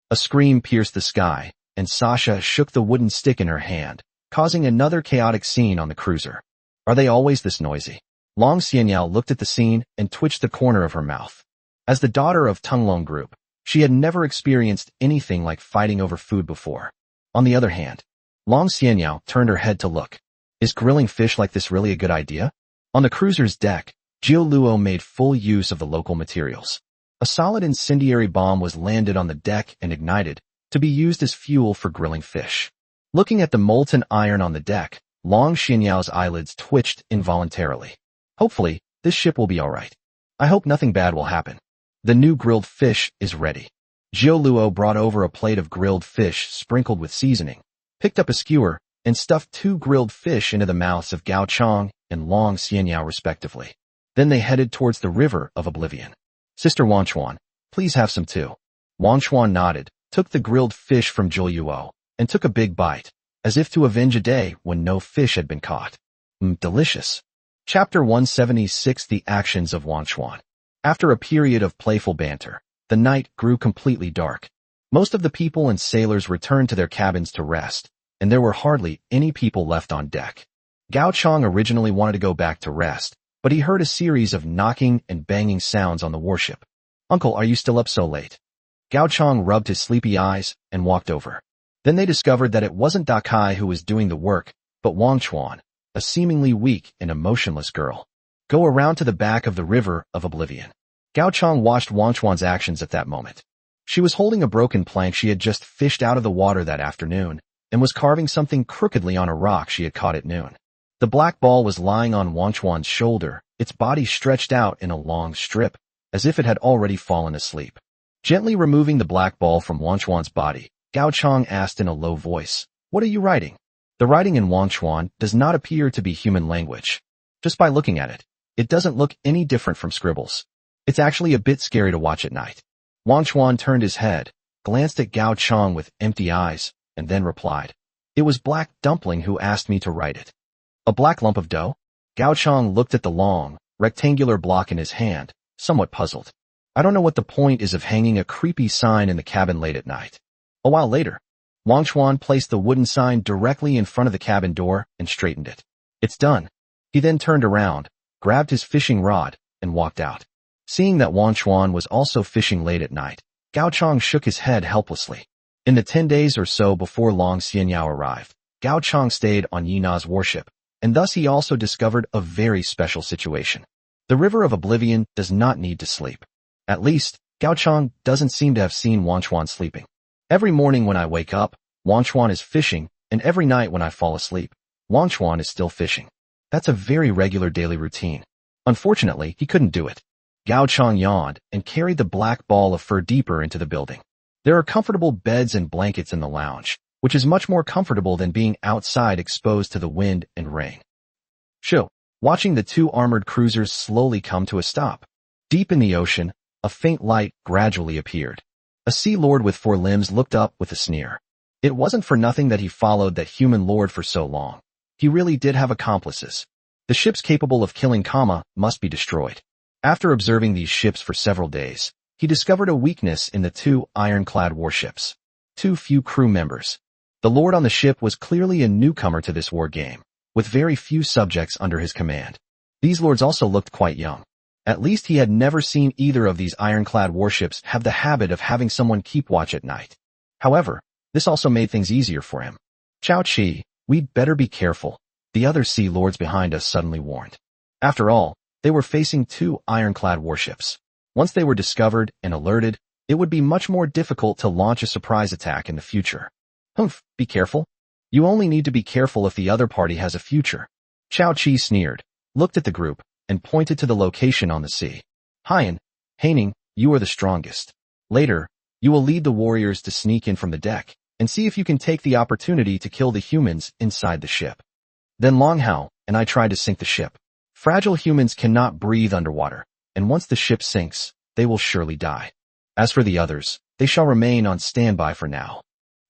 A scream pierced the sky, and Sasha shook the wooden stick in her hand, causing another chaotic scene on the cruiser. Are they always this noisy? Long Xianyao looked at the scene and twitched the corner of her mouth. As the daughter of Tunglong Group, She had never experienced anything like fighting over food before. On the other hand, Long Xianyao turned her head to look. Is grilling fish like this really a good idea? On the cruiser's deck, Jiu Luo made full use of the local materials. A solid incendiary bomb was landed on the deck and ignited, to be used as fuel for grilling fish. Looking at the molten iron on the deck, Long Xianyao's eyelids twitched involuntarily. Hopefully, this ship will be alright. I hope nothing bad will happen. The new grilled fish is ready. Jiu Luo brought over a plate of grilled fish sprinkled with seasoning, picked up a skewer, and stuffed 2 grilled fish into the mouths of Gao Chang and Long Xianyao respectively. Then they headed towards the River of Oblivion. Sister Wanchuan, please have some too. Wanchuan nodded, took the grilled fish from Jiu Luo, and took a big bite, as if to avenge a day when no fish had been caught. Delicious. Chapter 176 The Actions of Wanchuan. After a period of playful banter, the night grew completely dark. Most of the people and sailors returned to their cabins to rest, and there were hardly any people left on deck. Gao Chang originally wanted to go back to rest, but he heard a series of knocking and banging sounds on the warship. Uncle, are you still up so late? Gao Chang rubbed his sleepy eyes and walked over. Then they discovered that it wasn't Dakai who was doing the work, but Wanchuan, a seemingly weak and emotionless girl. Go around to the back of the River of Oblivion. Gao Chang watched Wanchuan's actions at that moment. She was holding a broken plank she had just fished out of the water that afternoon, and was carving something crookedly on a rock she had caught at noon. The black ball was lying on Wanchuan's shoulder, its body stretched out in a long strip, as if it had already fallen asleep. Gently removing the black ball from Wanchuan's body, Gao Chang asked in a low voice, "What are you writing?" The writing in Wanchuan does not appear to be human language. Just by looking at it, it doesn't look any different from scribbles. It's actually a bit scary to watch at night. Wanchuan turned his head, glanced at Gao Chang with empty eyes, and then replied, "It was Black Dumpling who asked me to write it." A black lump of dough? Gao Chang looked at the long, rectangular block in his hand, somewhat puzzled. I don't know what the point is of hanging a creepy sign in the cabin late at night. A while later, Wanchuan placed the wooden sign directly in front of the cabin door and straightened it. It's done. He then turned around, grabbed his fishing rod, and walked out. Seeing that Wanchuan was also fishing late at night, Gao Chang shook his head helplessly. In the 10 days or so before Long Xianyao arrived, Gao Chang stayed on Yina's warship, and thus he also discovered a very special situation. The River of Oblivion does not need to sleep. At least, Gao Chang doesn't seem to have seen Wanchuan sleeping. Every morning when I wake up, Wanchuan is fishing, and every night when I fall asleep, Wanchuan is still fishing. That's a very regular daily routine. Unfortunately, he couldn't do it. Gao Chang yawned and carried the black ball of fur deeper into the building. There are comfortable beds and blankets in the lounge, which is much more comfortable than being outside exposed to the wind and rain. Shoo, watching the 2 armored cruisers slowly come to a stop. Deep in the ocean, a faint light gradually appeared. A sea lord with 4 limbs looked up with a sneer. It wasn't for nothing that he followed that human lord for so long. He really did have accomplices. The ships capable of killing Kama must be destroyed. After observing these ships for several days, he discovered a weakness in the 2 ironclad warships. Too few crew members. The lord on the ship was clearly a newcomer to this war game, with very few subjects under his command. These lords also looked quite young. At least he had never seen either of these ironclad warships have the habit of having someone keep watch at night. However, this also made things easier for him. Chao Chi, we'd better be careful, the other sea lords behind us suddenly warned. After all, they were facing 2 ironclad warships. Once they were discovered and alerted, it would be much more difficult to launch a surprise attack in the future. Humph, be careful? You only need to be careful if the other party has a future. Chao Chi sneered, looked at the group, and pointed to the location on the sea. Haiyan, Haining, you are the strongest. Later, you will lead the warriors to sneak in from the deck, and see if you can take the opportunity to kill the humans inside the ship. Then Long Hao and I tried to sink the ship. Fragile humans cannot breathe underwater, and once the ship sinks, they will surely die. As for the others, they shall remain on standby for now.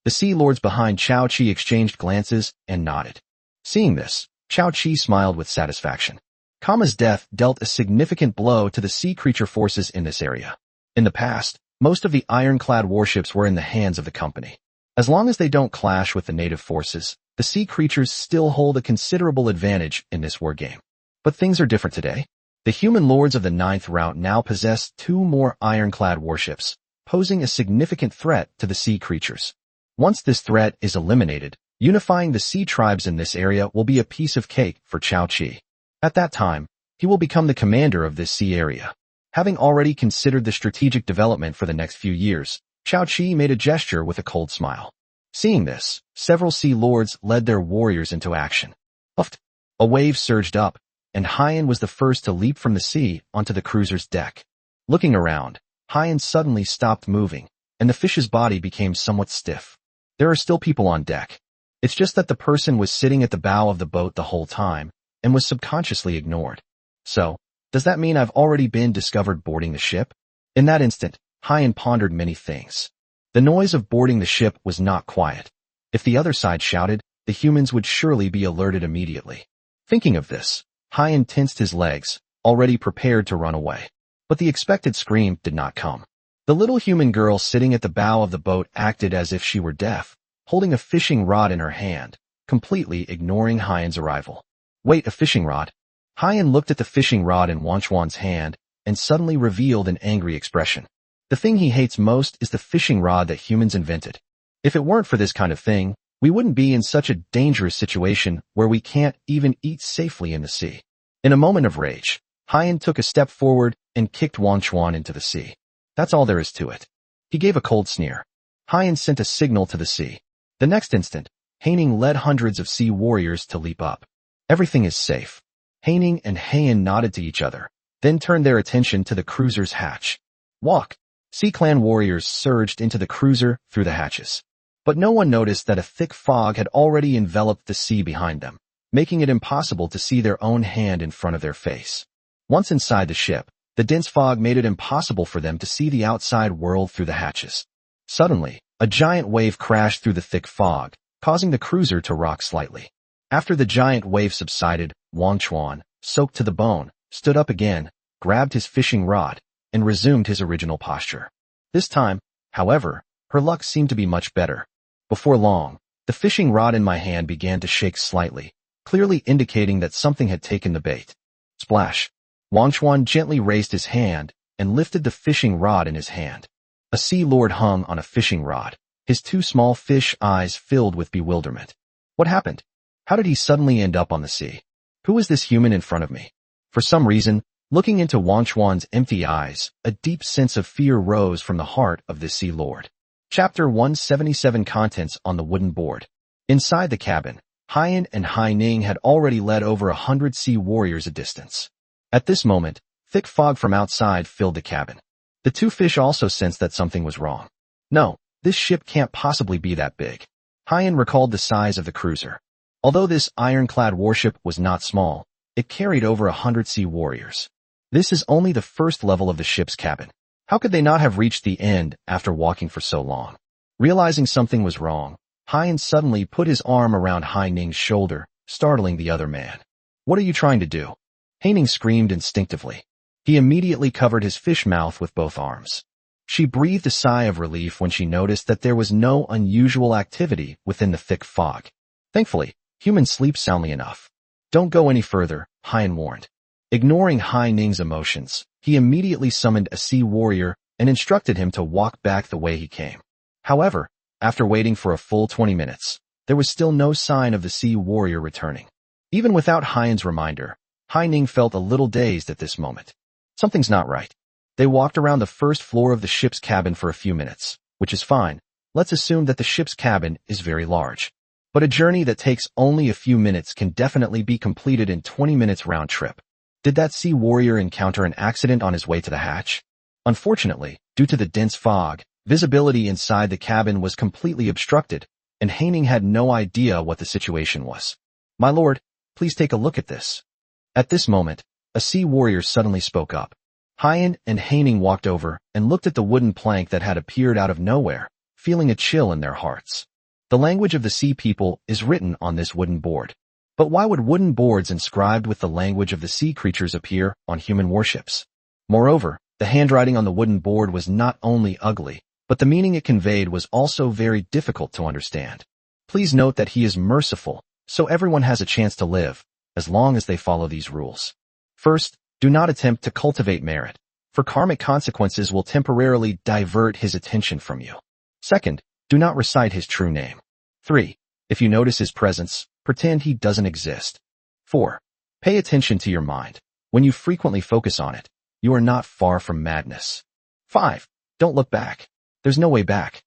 The sea lords behind Chao Chi exchanged glances and nodded. Seeing this, Chao Chi smiled with satisfaction. Kama's death dealt a significant blow to the sea creature forces in this area. In the past, most of the ironclad warships were in the hands of the company. As long as they don't clash with the native forces, the sea creatures still hold a considerable advantage in this war game. But things are different today. The human lords of the 9th route now possess 2 more ironclad warships, posing a significant threat to the sea creatures. Once this threat is eliminated, unifying the sea tribes in this area will be a piece of cake for Chao Chi. At that time, he will become the commander of this sea area. Having already considered the strategic development for the next few years, Chao Chi made a gesture with a cold smile. Seeing this, several sea lords led their warriors into action. Uft! A wave surged up, and Haiyan was the first to leap from the sea onto the cruiser's deck. Looking around, Haiyan suddenly stopped moving, and the fish's body became somewhat stiff. There are still people on deck. It's just that the person was sitting at the bow of the boat the whole time, and was subconsciously ignored. So, does that mean I've already been discovered boarding the ship? In that instant, Haiyan pondered many things. The noise of boarding the ship was not quiet. If the other side shouted, the humans would surely be alerted immediately. Thinking of this, Haiyan tensed his legs, already prepared to run away. But the expected scream did not come. The little human girl sitting at the bow of the boat acted as if she were deaf, holding a fishing rod in her hand, completely ignoring Haiyan's arrival. Wait, a fishing rod? Haiyan looked at the fishing rod in Wanchuan's hand, and suddenly revealed an angry expression. The thing he hates most is the fishing rod that humans invented. If it weren't for this kind of thing, we wouldn't be in such a dangerous situation where we can't even eat safely in the sea. In a moment of rage, Haiyan took a step forward and kicked Wanchuan into the sea. That's all there is to it. He gave a cold sneer. Haiyan sent a signal to the sea. The next instant, Haining led hundreds of sea warriors to leap up. Everything is safe. Haining and Haiyan nodded to each other, then turned their attention to the cruiser's hatch. Walk! Sea clan warriors surged into the cruiser through the hatches. But no one noticed that a thick fog had already enveloped the sea behind them, making it impossible to see their own hand in front of their face. Once inside the ship, the dense fog made it impossible for them to see the outside world through the hatches. Suddenly, a giant wave crashed through the thick fog, causing the cruiser to rock slightly. After the giant wave subsided, Wanchuan, soaked to the bone, stood up again, grabbed his fishing rod, and resumed his original posture. This time, however, her luck seemed to be much better. Before long, the fishing rod in my hand began to shake slightly, clearly indicating that something had taken the bait. Splash! Wanchuan gently raised his hand and lifted the fishing rod in his hand. A sea lord hung on a fishing rod, his two small fish eyes filled with bewilderment. What happened? How did he suddenly end up on the sea? Who is this human in front of me? For some reason, looking into Wanchuan's empty eyes, a deep sense of fear rose from the heart of this sea lord. Chapter 177 Contents on the Wooden Board. Inside the cabin, Haiyan and Haining had already led over 100 sea warriors a distance. At this moment, thick fog from outside filled the cabin. The two fish also sensed that something was wrong. No, this ship can't possibly be that big. Haiyan recalled the size of the cruiser. Although this ironclad warship was not small, it carried over 100 sea warriors. This is only the first level of the ship's cabin. How could they not have reached the end after walking for so long? Realizing something was wrong, Haiyan suddenly put his arm around Haining's shoulder, startling the other man. What are you trying to do? Haining screamed instinctively. He immediately covered his fish mouth with both arms. She breathed a sigh of relief when she noticed that there was no unusual activity within the thick fog. Thankfully, humans sleep soundly enough. Don't go any further, Haiyan warned. Ignoring Haining's emotions, he immediately summoned a sea warrior and instructed him to walk back the way he came. However, after waiting for a full 20 minutes, there was still no sign of the sea warrior returning. Even without Haiyan's reminder, Haining felt a little dazed at this moment. Something's not right. They walked around the first floor of the ship's cabin for a few minutes, which is fine. Let's assume that the ship's cabin is very large. But a journey that takes only a few minutes can definitely be completed in 20 minutes round trip. Did that sea warrior encounter an accident on his way to the hatch? Unfortunately, due to the dense fog, visibility inside the cabin was completely obstructed, and Haining had no idea what the situation was. My lord, please take a look at this. At this moment, a sea warrior suddenly spoke up. Haiyan and Haining walked over and looked at the wooden plank that had appeared out of nowhere, feeling a chill in their hearts. The language of the sea people is written on this wooden board. But why would wooden boards inscribed with the language of the sea creatures appear on human warships? Moreover, the handwriting on the wooden board was not only ugly, but the meaning it conveyed was also very difficult to understand. Please note that he is merciful, so everyone has a chance to live, as long as they follow these rules. First, do not attempt to cultivate merit. for karmic consequences will temporarily divert his attention from you. Second, do not recite his true name. 3. If you notice his presence, pretend he doesn't exist. 4. Pay attention to your mind. When you frequently focus on it, you are not far from madness. 5. Don't look back. There's no way back.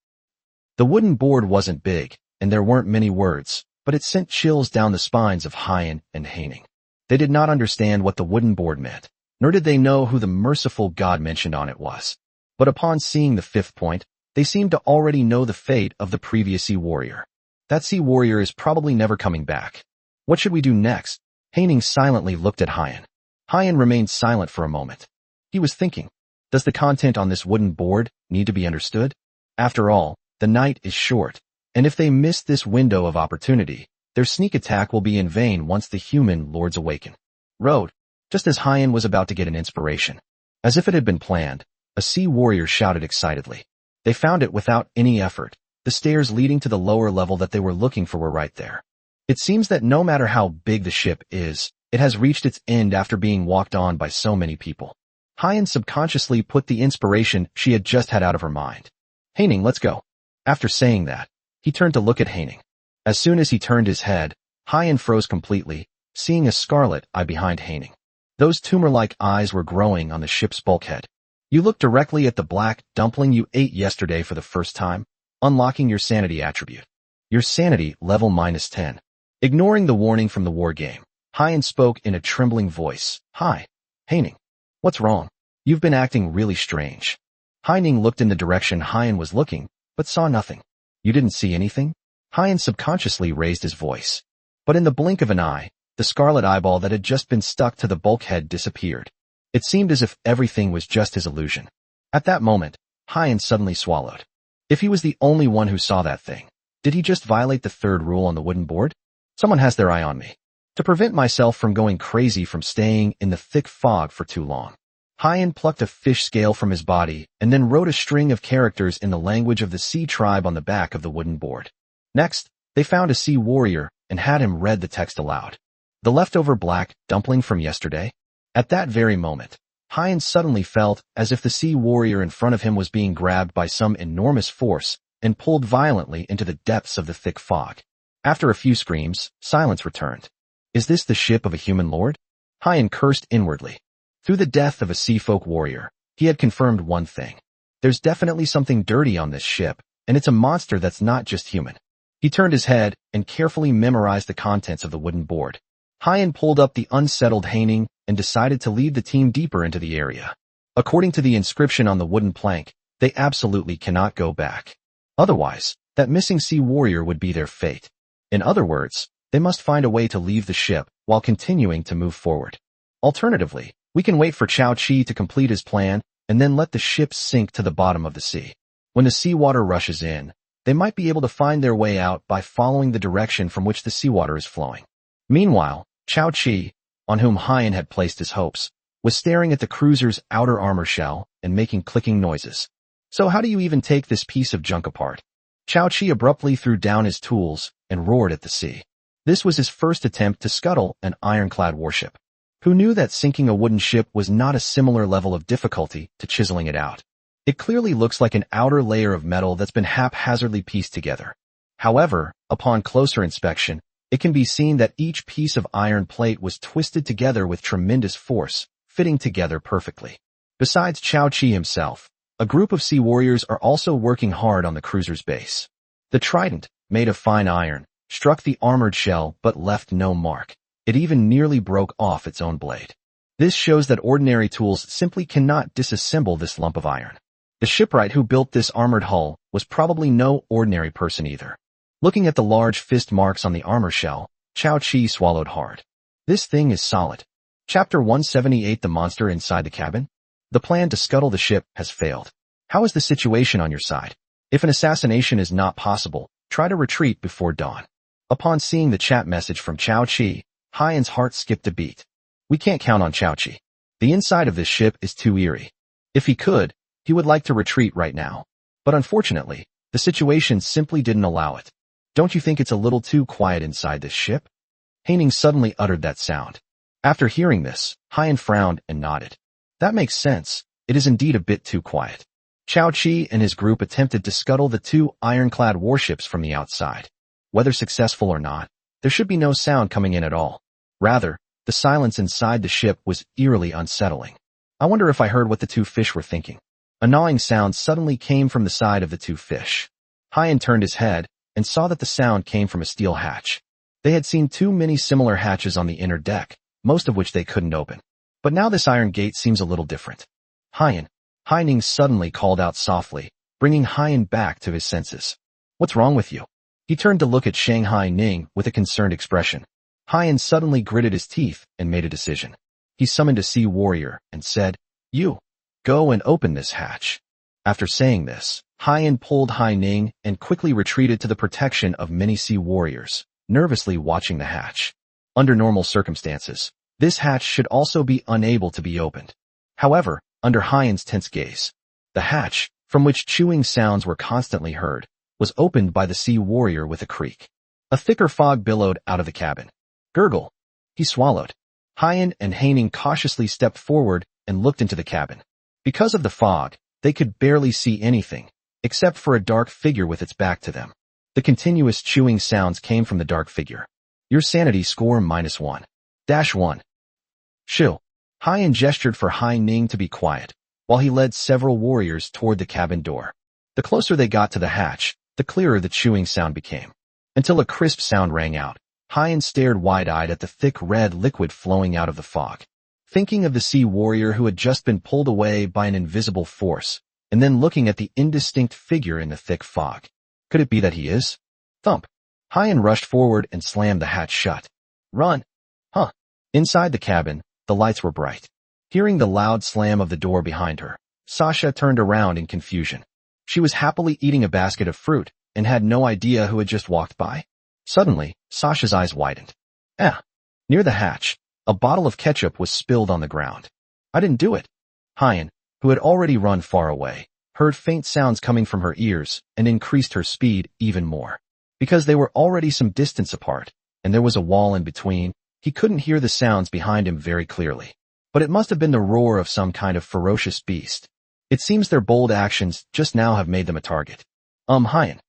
The wooden board wasn't big, and there weren't many words, but it sent chills down the spines of Hyan and Haining. They did not understand what the wooden board meant, nor did they know who the merciful god mentioned on it was. But upon seeing the 5th point, they seemed to already know the fate of the previous sea warrior. That sea warrior is probably never coming back. What should we do next? Haining silently looked at Hyan. Hyan remained silent for a moment. He was thinking, does the content on this wooden board need to be understood? After all, the night is short, and if they miss this window of opportunity, their sneak attack will be in vain once the human lords awaken. Road. Just as Hyan was about to get an inspiration. As if it had been planned, a sea warrior shouted excitedly. They found it without any effort. The stairs leading to the lower level that they were looking for were right there. It seems that no matter how big the ship is, it has reached its end after being walked on by so many people. Hyan subconsciously put the inspiration she had just had out of her mind. Haining, let's go. After saying that, he turned to look at Haining. As soon as he turned his head, Hyan froze completely, seeing a scarlet eye behind Haining. Those tumor-like eyes were growing on the ship's bulkhead. You looked directly at the black dumpling you ate yesterday for the first time, unlocking your sanity attribute. Your sanity level -10. Ignoring the warning from the war game, Hyan spoke in a trembling voice. Hi, Haining. What's wrong? You've been acting really strange. Haining looked in the direction Hyan was looking, but saw nothing. You didn't see anything? Hyan subconsciously raised his voice. But in the blink of an eye, the scarlet eyeball that had just been stuck to the bulkhead disappeared. It seemed as if everything was just his illusion. At that moment, Hyan suddenly swallowed. If he was the only one who saw that thing, did he just violate the 3rd rule on the wooden board? Someone has their eye on me. To prevent myself from going crazy from staying in the thick fog for too long, Hyan plucked a fish scale from his body and then wrote a string of characters in the language of the sea tribe on the back of the wooden board. Next, they found a sea warrior and had him read the text aloud. The leftover black dumpling from yesterday? At that very moment, Hyan suddenly felt as if the sea warrior in front of him was being grabbed by some enormous force and pulled violently into the depths of the thick fog. After a few screams, silence returned. Is this the ship of a human lord? Hyan cursed inwardly. Through the death of a sea folk warrior, he had confirmed one thing. There's definitely something dirty on this ship, and it's a monster that's not just human. He turned his head and carefully memorized the contents of the wooden board. Hyan pulled up the unsettled Haining and decided to lead the team deeper into the area. According to the inscription on the wooden plank, they absolutely cannot go back. Otherwise, that missing sea warrior would be their fate. In other words, they must find a way to leave the ship while continuing to move forward. Alternatively, we can wait for Chao Chi to complete his plan and then let the ship sink to the bottom of the sea. When the seawater rushes in, they might be able to find their way out by following the direction from which the seawater is flowing. Meanwhile, Chao Chi, on whom Hyan had placed his hopes, was staring at the cruiser's outer armor shell and making clicking noises. So how do you even take this piece of junk apart? Chao Chi abruptly threw down his tools and roared at the sea. This was his first attempt to scuttle an ironclad warship. Who knew that sinking a wooden ship was not a similar level of difficulty to chiseling it out? It clearly looks like an outer layer of metal that's been haphazardly pieced together. However, upon closer inspection, it can be seen that each piece of iron plate was twisted together with tremendous force, fitting together perfectly. Besides Chao Chi himself, a group of sea warriors are also working hard on the cruiser's base. The trident, made of fine iron, struck the armored shell but left no mark. It even nearly broke off its own blade. This shows that ordinary tools simply cannot disassemble this lump of iron. The shipwright who built this armored hull was probably no ordinary person either. Looking at the large fist marks on the armor shell, Chao Chi swallowed hard. This thing is solid. Chapter 178 The Monster Inside the Cabin? The plan to scuttle the ship has failed. How is the situation on your side? If an assassination is not possible, try to retreat before dawn. Upon seeing the chat message from Chao Chi, Hyan's heart skipped a beat. We can't count on Chao Chi. The inside of this ship is too eerie. If he could, he would like to retreat right now. But unfortunately, the situation simply didn't allow it. Don't you think it's a little too quiet inside this ship? Haining suddenly uttered that sound. After hearing this, Hyan frowned and nodded. That makes sense. It is indeed a bit too quiet. Chao Chi and his group attempted to scuttle the two ironclad warships from the outside. Whether successful or not, there should be no sound coming in at all. Rather, the silence inside the ship was eerily unsettling. I wonder if I heard what the two fish were thinking. A gnawing sound suddenly came from the side of the two fish. Hyan turned his head and saw that the sound came from a steel hatch. They had seen too many similar hatches on the inner deck, most of which they couldn't open. But now this iron gate seems a little different. Hyan, Haining suddenly called out softly, bringing Hyan back to his senses. What's wrong with you? He turned to look at Shanghai Ning with a concerned expression. Hyan suddenly gritted his teeth and made a decision. He summoned a sea warrior and said, "You, go and open this hatch." After saying this, Hyan pulled Hai Ning and quickly retreated to the protection of many sea warriors, nervously watching the hatch. Under normal circumstances, this hatch should also be unable to be opened. However, under Hyan's tense gaze, the hatch, from which chewing sounds were constantly heard, was opened by the sea warrior with a creak. A thicker fog billowed out of the cabin. Gurgle. He swallowed. Hyan and Haining cautiously stepped forward and looked into the cabin. Because of the fog, they could barely see anything, except for a dark figure with its back to them. The continuous chewing sounds came from the dark figure. Your sanity score -1. -1. Shoo. Hyan gestured for Hai Ning to be quiet, while he led several warriors toward the cabin door. The closer they got to the hatch, the clearer the chewing sound became. Until a crisp sound rang out, Hyan stared wide-eyed at the thick red liquid flowing out of the fog. Thinking of the sea warrior who had just been pulled away by an invisible force, and then looking at the indistinct figure in the thick fog. Could it be that he is? Thump. Hyan rushed forward and slammed the hatch shut. Run. Huh. Inside the cabin, the lights were bright. Hearing the loud slam of the door behind her, Sasha turned around in confusion. She was happily eating a basket of fruit and had no idea who had just walked by. Suddenly, Sasha's eyes widened. Near the hatch, a bottle of ketchup was spilled on the ground. I didn't do it. Hyan, who had already run far away, heard faint sounds coming from her ears and increased her speed even more. Because they were already some distance apart, and there was a wall in between, he couldn't hear the sounds behind him very clearly. But it must have been the roar of some kind of ferocious beast. It seems their bold actions just now have made them a target. Hyan.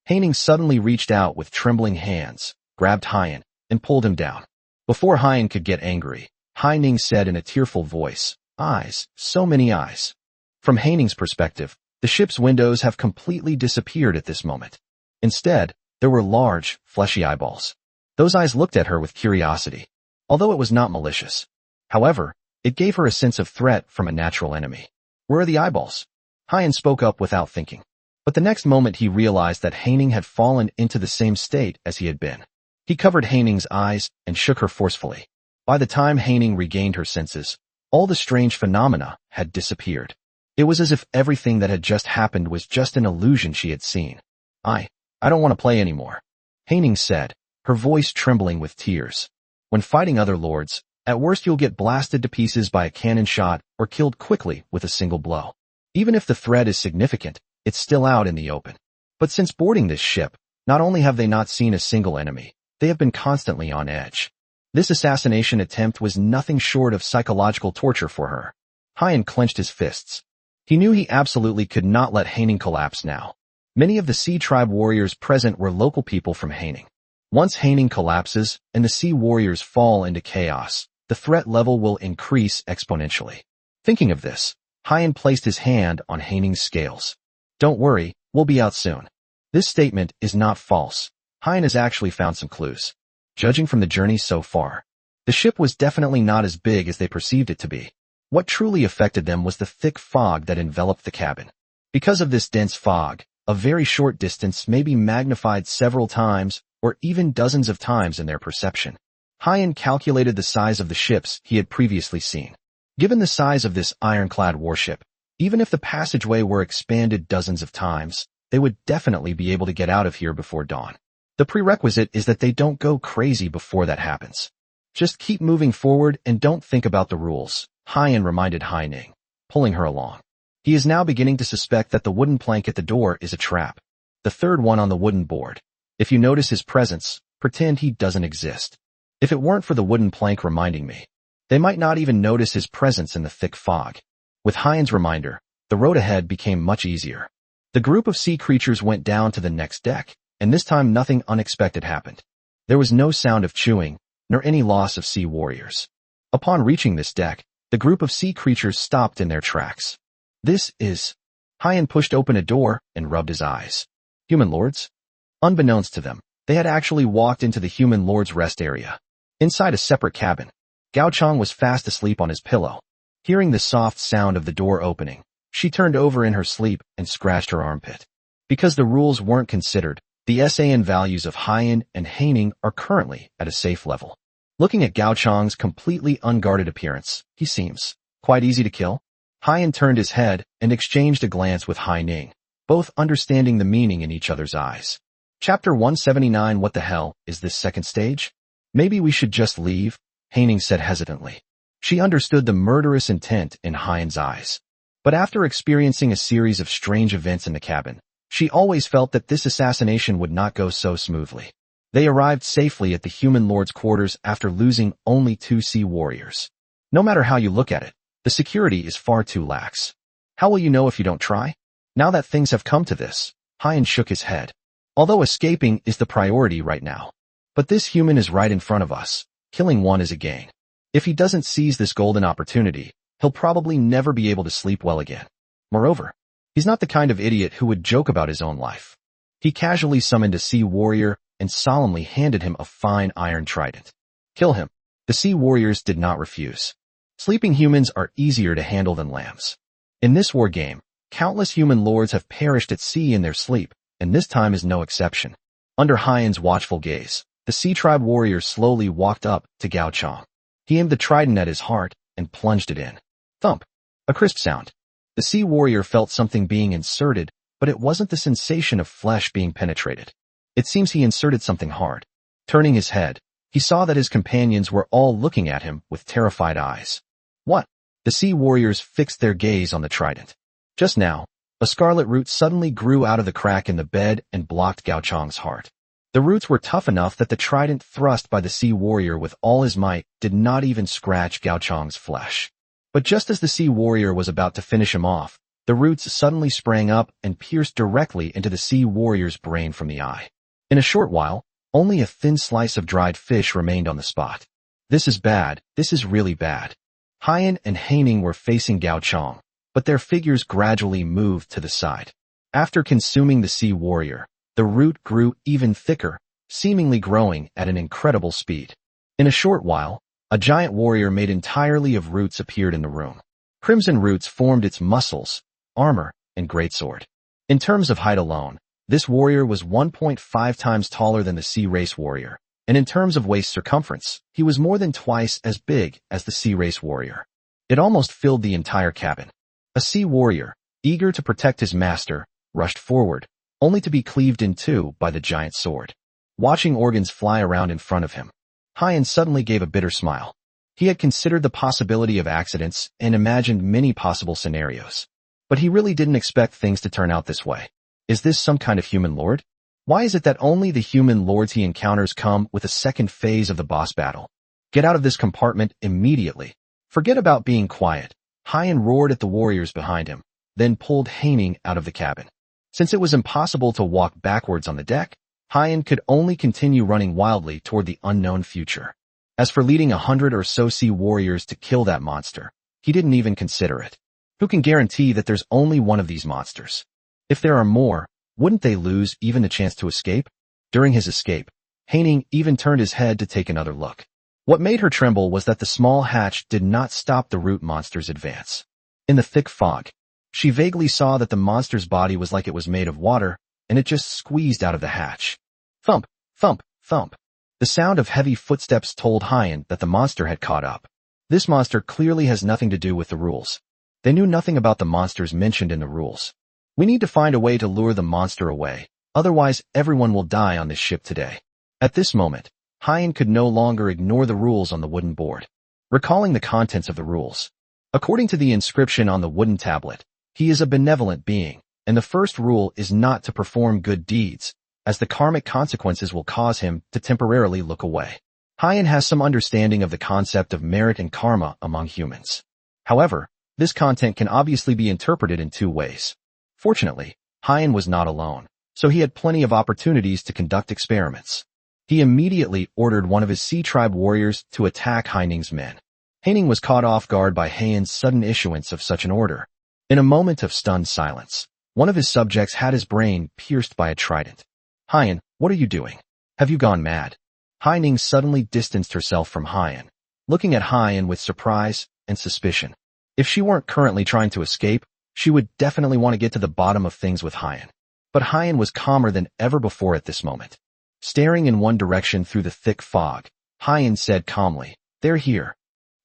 Haining suddenly reached out with trembling hands, grabbed Hyan, and pulled him down. Before Hyan could get angry, Haining said in a tearful voice, "Eyes, so many eyes." From Haining's perspective, the ship's windows have completely disappeared at this moment. Instead, there were large, fleshy eyeballs. Those eyes looked at her with curiosity, although it was not malicious. However, it gave her a sense of threat from a natural enemy. Where are the eyeballs? Hyan spoke up without thinking. But the next moment he realized that Haining had fallen into the same state as he had been. He covered Haining's eyes and shook her forcefully. By the time Haining regained her senses, all the strange phenomena had disappeared. It was as if everything that had just happened was just an illusion she had seen. I don't want to play anymore, Haining said, her voice trembling with tears. When fighting other lords, at worst you'll get blasted to pieces by a cannon shot or killed quickly with a single blow. Even if the threat is significant, it's still out in the open. But since boarding this ship, not only have they not seen a single enemy, they have been constantly on edge. This assassination attempt was nothing short of psychological torture for her. Hyan clenched his fists. He knew he absolutely could not let Haining collapse now. Many of the Sea Tribe warriors present were local people from Haining. Once Haining collapses and the Sea warriors fall into chaos, the threat level will increase exponentially. Thinking of this, Hyan placed his hand on Haining's scales. Don't worry, we'll be out soon. This statement is not false. Hyan has actually found some clues. Judging from the journey so far, the ship was definitely not as big as they perceived it to be. What truly affected them was the thick fog that enveloped the cabin. Because of this dense fog, a very short distance may be magnified several times or even dozens of times in their perception. Hyan calculated the size of the ships he had previously seen. Given the size of this ironclad warship, even if the passageway were expanded dozens of times, they would definitely be able to get out of here before dawn. The prerequisite is that they don't go crazy before that happens. Just keep moving forward and don't think about the rules, Hyan reminded Haining, pulling her along. He is now beginning to suspect that the wooden plank at the door is a trap. The third one on the wooden board. If you notice his presence, pretend he doesn't exist. If it weren't for the wooden plank reminding me, they might not even notice his presence in the thick fog. With Hyan's reminder, the road ahead became much easier. The group of sea creatures went down to the next deck, and this time nothing unexpected happened. There was no sound of chewing, nor any loss of sea warriors. Upon reaching this deck, the group of sea creatures stopped in their tracks. This is... Hyan pushed open a door and rubbed his eyes. Human lords? Unbeknownst to them, they had actually walked into the human lord's rest area. Inside a separate cabin, Gao Chang was fast asleep on his pillow. Hearing the soft sound of the door opening, she turned over in her sleep and scratched her armpit. Because the rules weren't considered, the SAN values of Hyan and Haining are currently at a safe level. Looking at Gao Chang's completely unguarded appearance, he seems quite easy to kill. Hyan turned his head and exchanged a glance with Haining, both understanding the meaning in each other's eyes. Chapter 179. What the hell is this second stage? Maybe we should just leave, Haining said hesitantly. She understood the murderous intent in Hyan's eyes. But after experiencing a series of strange events in the cabin, she always felt that this assassination would not go so smoothly. They arrived safely at the human lord's quarters after losing only 2 sea warriors. No matter how you look at it, the security is far too lax. How will you know if you don't try? Now that things have come to this, Hyan shook his head. Although escaping is the priority right now. But this human is right in front of us. Killing one is a gain. If he doesn't seize this golden opportunity, he'll probably never be able to sleep well again. Moreover, he's not the kind of idiot who would joke about his own life. He casually summoned a sea warrior and solemnly handed him a fine iron trident. Kill him. The sea warriors did not refuse. Sleeping humans are easier to handle than lambs. In this war game, countless human lords have perished at sea in their sleep, and this time is no exception. Under Hyan's watchful gaze, the sea tribe warrior slowly walked up to Gao Chang. He aimed the trident at his heart and plunged it in. Thump. A crisp sound. The sea warrior felt something being inserted, but it wasn't the sensation of flesh being penetrated. It seems he inserted something hard. Turning his head, he saw that his companions were all looking at him with terrified eyes. What? The sea warriors fixed their gaze on the trident. Just now, a scarlet root suddenly grew out of the crack in the bed and blocked Gao Chang's heart. The roots were tough enough that the trident thrust by the sea warrior with all his might did not even scratch Gao Chang's flesh. But just as the sea warrior was about to finish him off, the roots suddenly sprang up and pierced directly into the sea warrior's brain from the eye. In a short while, only a thin slice of dried fish remained on the spot. This is bad. This is really bad. Hyan and Haining were facing Gao Chang, but their figures gradually moved to the side. After consuming the sea warrior, the root grew even thicker, seemingly growing at an incredible speed. In a short while, a giant warrior made entirely of roots appeared in the room. Crimson roots formed its muscles, armor, and greatsword. In terms of height alone, this warrior was 1.5 times taller than the sea race warrior, and in terms of waist circumference, he was more than twice as big as the sea race warrior. It almost filled the entire cabin. A sea warrior, eager to protect his master, rushed forward, only to be cleaved in two by the giant sword. Watching organs fly around in front of him, Hyan suddenly gave a bitter smile. He had considered the possibility of accidents and imagined many possible scenarios. But he really didn't expect things to turn out this way. Is this some kind of human lord? Why is it that only the human lords he encounters come with a second phase of the boss battle? Get out of this compartment immediately. Forget about being quiet. Hyan roared at the warriors behind him, then pulled Haining out of the cabin. Since it was impossible to walk backwards on the deck, Hyan could only continue running wildly toward the unknown future. As for leading 100 or so sea warriors to kill that monster, he didn't even consider it. Who can guarantee that there's only one of these monsters? If there are more, wouldn't they lose even the chance to escape? During his escape, Haining even turned his head to take another look. What made her tremble was that the small hatch did not stop the root monster's advance. In the thick fog, she vaguely saw that the monster's body was like it was made of water, and it just squeezed out of the hatch. Thump, thump, thump. The sound of heavy footsteps told Hyan that the monster had caught up. This monster clearly has nothing to do with the rules. They knew nothing about the monsters mentioned in the rules. We need to find a way to lure the monster away, otherwise everyone will die on this ship today. At this moment, Hyan could no longer ignore the rules on the wooden board. Recalling the contents of the rules. According to the inscription on the wooden tablet, he is a benevolent being, and the first rule is not to perform good deeds, as the karmic consequences will cause him to temporarily look away. Hyan has some understanding of the concept of merit and karma among humans. However, This content can obviously be interpreted in two ways. Fortunately, Hyan was not alone, so he had plenty of opportunities to conduct experiments. He immediately ordered one of his Sea Tribe warriors to attack Haining's men. Haining was caught off guard by Hyan's sudden issuance of such an order. In a moment of stunned silence, one of his subjects had his brain pierced by a trident. Hyan, what are you doing? Have you gone mad? Haining suddenly distanced herself from Hyan, looking at Hyan with surprise and suspicion. If she weren't currently trying to escape, she would definitely want to get to the bottom of things with Hyan. But Hyan was calmer than ever before at this moment. Staring in one direction through the thick fog, Hyan said calmly, "They're here."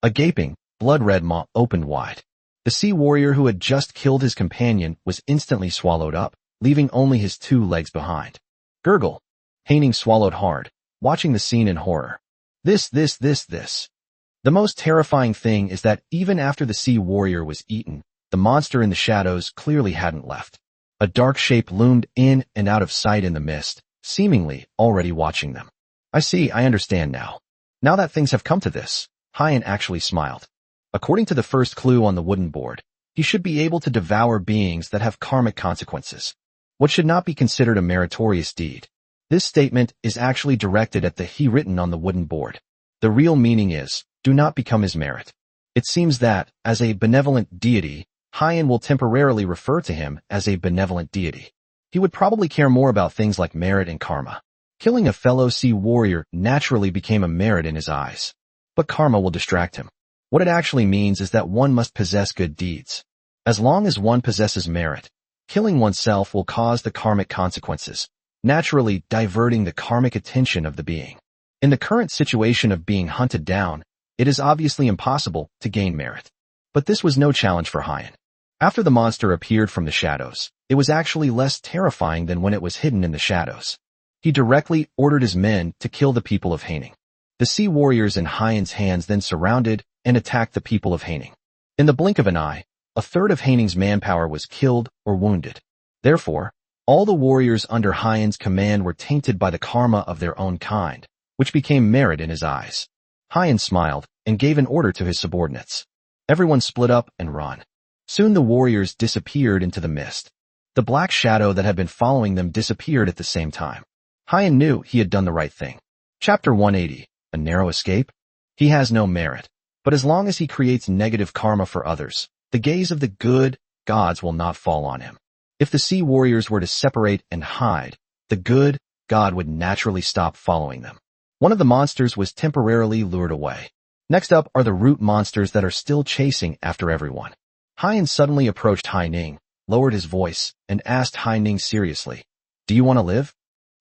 A gaping, blood-red maw opened wide. The sea warrior who had just killed his companion was instantly swallowed up, leaving only his 2 legs behind. Gurgle. Haining swallowed hard, watching the scene in horror. This. The most terrifying thing is that even after the sea warrior was eaten, the monster in the shadows clearly hadn't left. A dark shape loomed in and out of sight in the mist, seemingly already watching them. I understand now. Now that things have come to this, Hyan actually smiled. According to the first clue on the wooden board, he should be able to devour beings that have karmic consequences. What should not be considered a meritorious deed. This statement is actually directed at the he written on the wooden board. The real meaning is, do not become his merit. It seems that, as a benevolent deity, Hyan will temporarily refer to him as a benevolent deity. He would probably care more about things like merit and karma. Killing a fellow sea warrior naturally became a merit in his eyes. But karma will distract him. What it actually means is that one must possess good deeds. As long as one possesses merit, killing oneself will cause the karmic consequences, naturally diverting the karmic attention of the being. In the current situation of being hunted down, it is obviously impossible to gain merit. But this was no challenge for Hyan. After the monster appeared from the shadows, it was actually less terrifying than when it was hidden in the shadows. He directly ordered his men to kill the people of Haining. The sea warriors in Hyan's hands then surrounded and attacked the people of Haining. In the blink of an eye, a third of Haining's manpower was killed or wounded. Therefore, all the warriors under Hyan's command were tainted by the karma of their own kind, which became merit in his eyes. Hyan smiled and gave an order to his subordinates. Everyone split up and run. Soon the warriors disappeared into the mist. The black shadow that had been following them disappeared at the same time. Hyan knew he had done the right thing. Chapter 180, A Narrow Escape? He has no merit, but as long as he creates negative karma for others, the gaze of the good gods will not fall on him. If the sea warriors were to separate and hide, the good god would naturally stop following them. One of the monsters was temporarily lured away. Next up are the root monsters that are still chasing after everyone. Hyan suddenly approached Haining, lowered his voice, and asked Haining seriously, "Do you want to live?"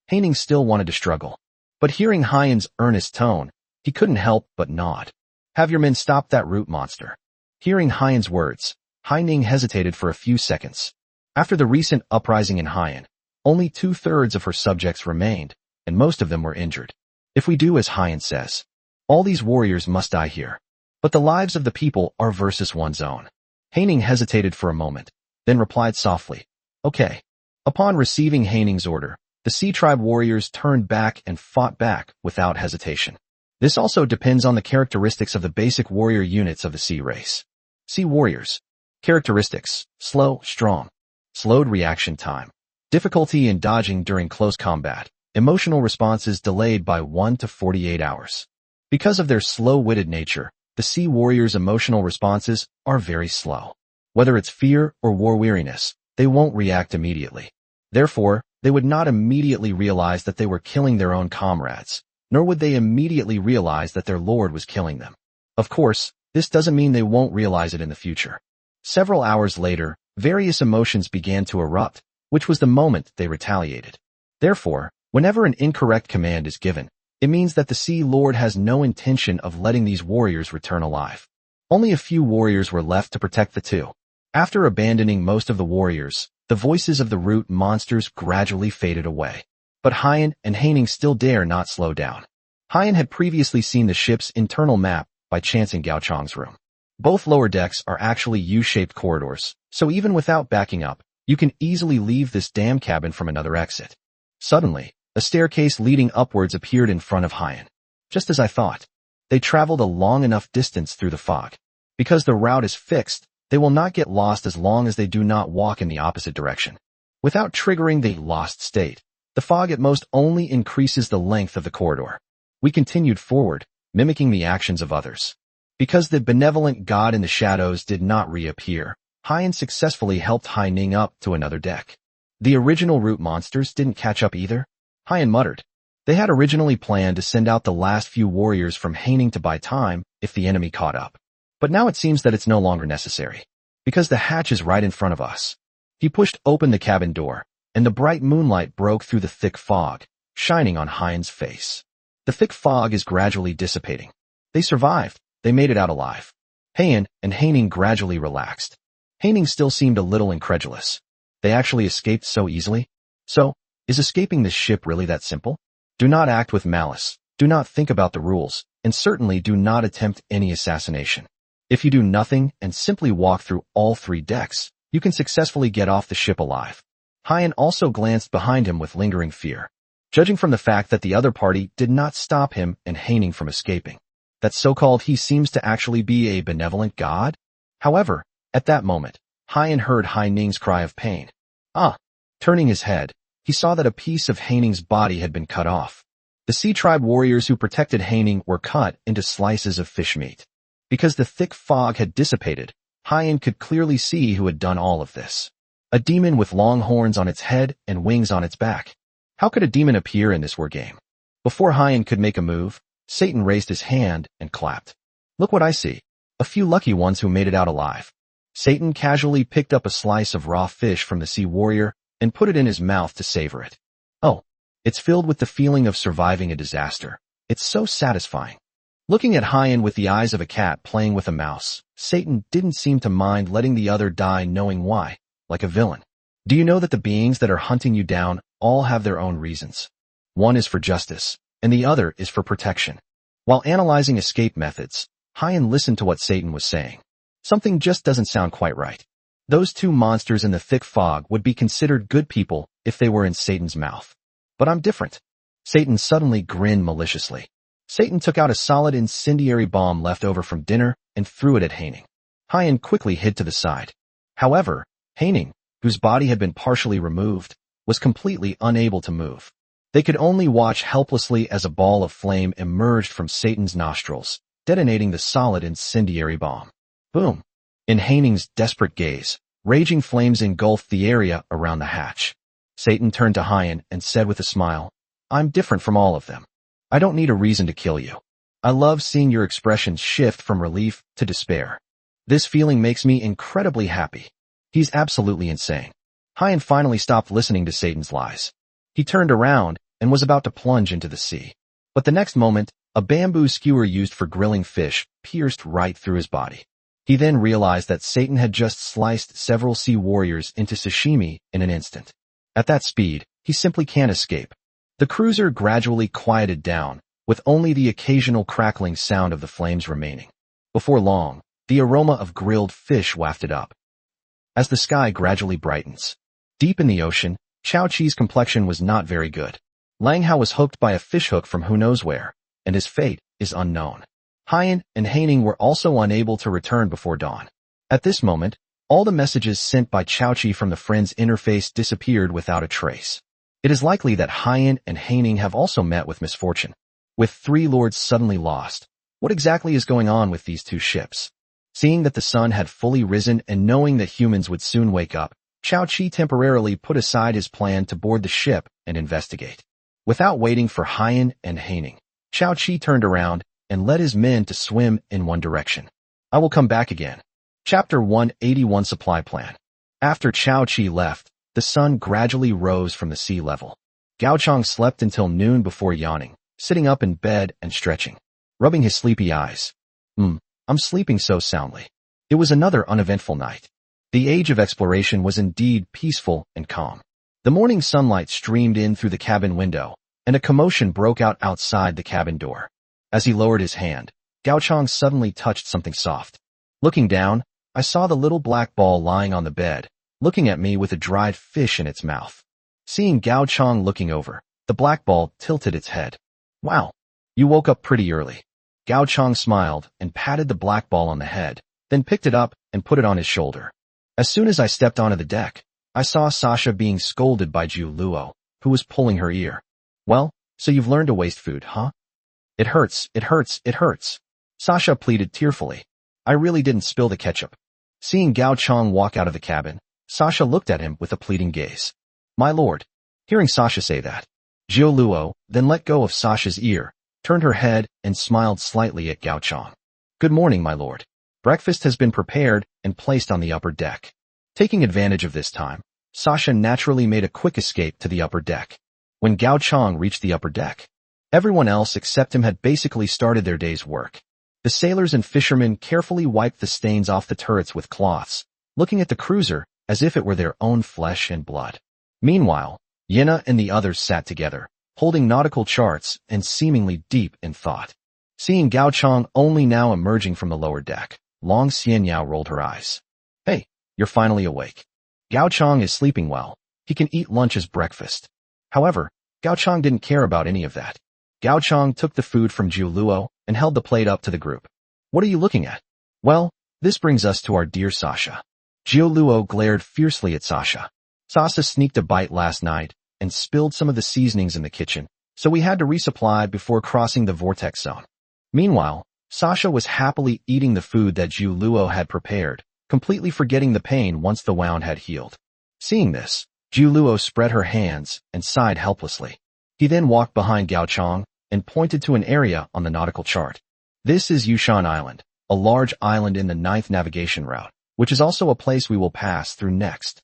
Haining still wanted to struggle, but hearing Hyan's earnest tone, he couldn't help but nod. "Have your men stop that root monster." Hearing Hyan's words, Haining hesitated for a few seconds. After the recent uprising in Hyan, only 2/3 of her subjects remained, and most of them were injured. If we do as Hyan says, all these warriors must die here. But the lives of the people are versus one's own. Haining hesitated for a moment, then replied softly, "Okay." Upon receiving Haining's order, the Sea Tribe warriors turned back and fought back without hesitation. This also depends on the characteristics of the basic warrior units of the Sea race. Sea warriors. Characteristics: slow, strong. Slowed reaction time. Difficulty in dodging during close combat. Emotional responses delayed by 1 to 48 hours. Because of their slow-witted nature, the sea warriors' emotional responses are very slow. Whether it's fear or war weariness, they won't react immediately. Therefore, they would not immediately realize that they were killing their own comrades, nor would they immediately realize that their lord was killing them. Of course, this doesn't mean they won't realize it in the future. Several hours later, various emotions began to erupt, which was the moment they retaliated. Therefore, whenever an incorrect command is given, it means that the Sea Lord has no intention of letting these warriors return alive. Only a few warriors were left to protect the two. After abandoning most of the warriors, the voices of the root monsters gradually faded away. But Hyan and Haining still dare not slow down. Hyan had previously seen the ship's internal map by chance in Gao Chang's room. Both lower decks are actually U-shaped corridors, so even without backing up, you can easily leave this damn cabin from another exit. Suddenly, a staircase leading upwards appeared in front of Hyan. Just as I thought. They traveled a long enough distance through the fog. Because the route is fixed, They will not get lost as long as they do not walk in the opposite direction. Without triggering the lost state, the fog at most only increases the length of the corridor. We continued forward, mimicking the actions of others. Because the benevolent god in the shadows did not reappear, Haiyan successfully helped Hai Ning up to another deck. The original root monsters didn't catch up either. Haiyan muttered. They had originally planned to send out the last few warriors from Haining to buy time if the enemy caught up. But now it seems that it's no longer necessary. Because the hatch is right in front of us. He pushed open the cabin door, and the bright moonlight broke through the thick fog, shining on Haiyan's face. The thick fog is gradually dissipating. They survived. They made it out alive. Haiyan and Haining gradually relaxed. Haining still seemed a little incredulous. They actually escaped so easily? So, is escaping this ship really that simple? Do not act with malice. Do not think about the rules, and certainly do not attempt any assassination. If you do nothing and simply walk through all 3 decks, you can successfully get off the ship alive. Haiyan also glanced behind him with lingering fear. Judging from the fact that the other party did not stop him and Haining from escaping, that so-called he seems to actually be a benevolent god? However, at that moment, Haiyan heard Hai Ning's cry of pain. Ah! Turning his head, he saw that a piece of Haining's body had been cut off. The Sea Tribe warriors who protected Haining were cut into slices of fish meat. Because the thick fog had dissipated, Haiyan could clearly see who had done all of this. A demon with long horns on its head and wings on its back. How could a demon appear in this war game? Before Haiyan could make a move, Satan raised his hand and clapped. Look what I see. A few lucky ones who made it out alive. Satan casually picked up a slice of raw fish from the sea warrior and put it in his mouth to savor it. Oh, it's filled with the feeling of surviving a disaster. It's so satisfying. Looking at Haiyan with the eyes of a cat playing with a mouse, Satan didn't seem to mind letting the other die knowing why, like a villain. Do you know that the beings that are hunting you down all have their own reasons? One is for justice, and the other is for protection. While analyzing escape methods, Haiyan listened to what Satan was saying. Something just doesn't sound quite right. Those 2 monsters in the thick fog would be considered good people if they were in Satan's mouth. But I'm different. Satan suddenly grinned maliciously. Satan took out a solid incendiary bomb left over from dinner and threw it at Haining. Haiyan quickly hid to the side. However, Haining, whose body had been partially removed, was completely unable to move. They could only watch helplessly as a ball of flame emerged from Satan's nostrils, detonating the solid incendiary bomb. Boom! In Haining's desperate gaze, raging flames engulfed the area around the hatch. Satan turned to Haiyan and said with a smile, I'm different from all of them. I don't need a reason to kill you. I love seeing your expressions shift from relief to despair. This feeling makes me incredibly happy. He's absolutely insane. Haiyan finally stopped listening to Satan's lies. He turned around and was about to plunge into the sea. But the next moment, a bamboo skewer used for grilling fish pierced right through his body. He then realized that Satan had just sliced several sea warriors into sashimi in an instant. At that speed, he simply can't escape. The cruiser gradually quieted down, with only the occasional crackling sound of the flames remaining. Before long, the aroma of grilled fish wafted up. As the sky gradually brightens, deep in the ocean, Chao Chi's complexion was not very good. Lang Hao was hooked by a fishhook from who knows where, and his fate is unknown. Haiyan and Haining were also unable to return before dawn. At this moment, all the messages sent by Chao Chi from the friend's interface disappeared without a trace. It is likely that Haiyan and Haining have also met with misfortune. With 3 lords suddenly lost, what exactly is going on with these 2 ships? Seeing that the sun had fully risen and knowing that humans would soon wake up, Chao Chi temporarily put aside his plan to board the ship and investigate. Without waiting for Haiyan and Haining, Chao Chi turned around and led his men to swim in one direction. I will come back again. Chapter 181 Supply Plan. After Chao Chi left, the sun gradually rose from the sea level. Gao Chong slept until noon before yawning, sitting up in bed and stretching, rubbing his sleepy eyes. I'm sleeping so soundly. It was another uneventful night. The age of exploration was indeed peaceful and calm. The morning sunlight streamed in through the cabin window, and a commotion broke out outside the cabin door. As he lowered his hand, Gao Chong suddenly touched something soft. Looking down, I saw the little black ball lying on the bed, looking at me with a dried fish in its mouth. Seeing Gao Chong looking over, the black ball tilted its head. Wow, you woke up pretty early. Gao Chong smiled and patted the black ball on the head, then picked it up and put it on his shoulder. As soon as I stepped onto the deck, I saw Sasha being scolded by Jiu Luo, who was pulling her ear. Well, so you've learned to waste food, huh? It hurts, it hurts, it hurts. Sasha pleaded tearfully. I really didn't spill the ketchup. Seeing Gao Chong walk out of the cabin, Sasha looked at him with a pleading gaze. My lord. Hearing Sasha say that, Jiu Luo then let go of Sasha's ear, turned her head and smiled slightly at Gao Chong. Good morning, my lord. Breakfast has been prepared and placed on the upper deck. Taking advantage of this time, Sasha naturally made a quick escape to the upper deck. When Gao Chong reached the upper deck, everyone else except him had basically started their day's work. The sailors and fishermen carefully wiped the stains off the turrets with cloths, looking at the cruiser as if it were their own flesh and blood. Meanwhile, Yena and the others sat together, holding nautical charts and seemingly deep in thought. Seeing Gao Chong only now emerging from the lower deck, Long Xianyao rolled her eyes. Hey, you're finally awake. Gao Chong is sleeping well. He can eat lunch as breakfast. However, Gao Chong didn't care about any of that. Gao Chong took the food from Jiu Luo and held the plate up to the group. What are you looking at? Well, this brings us to our dear Sasha. Jiu Luo glared fiercely at Sasha. Sasha sneaked a bite last night and spilled some of the seasonings in the kitchen, so we had to resupply before crossing the vortex zone. Meanwhile, Sasha was happily eating the food that Jiu Luo had prepared, completely forgetting the pain once the wound had healed. Seeing this, Jiu Luo spread her hands and sighed helplessly. He then walked behind Gao Chong and pointed to an area on the nautical chart. This is Yushan Island, a large island in the 9th navigation route, which is also a place we will pass through next.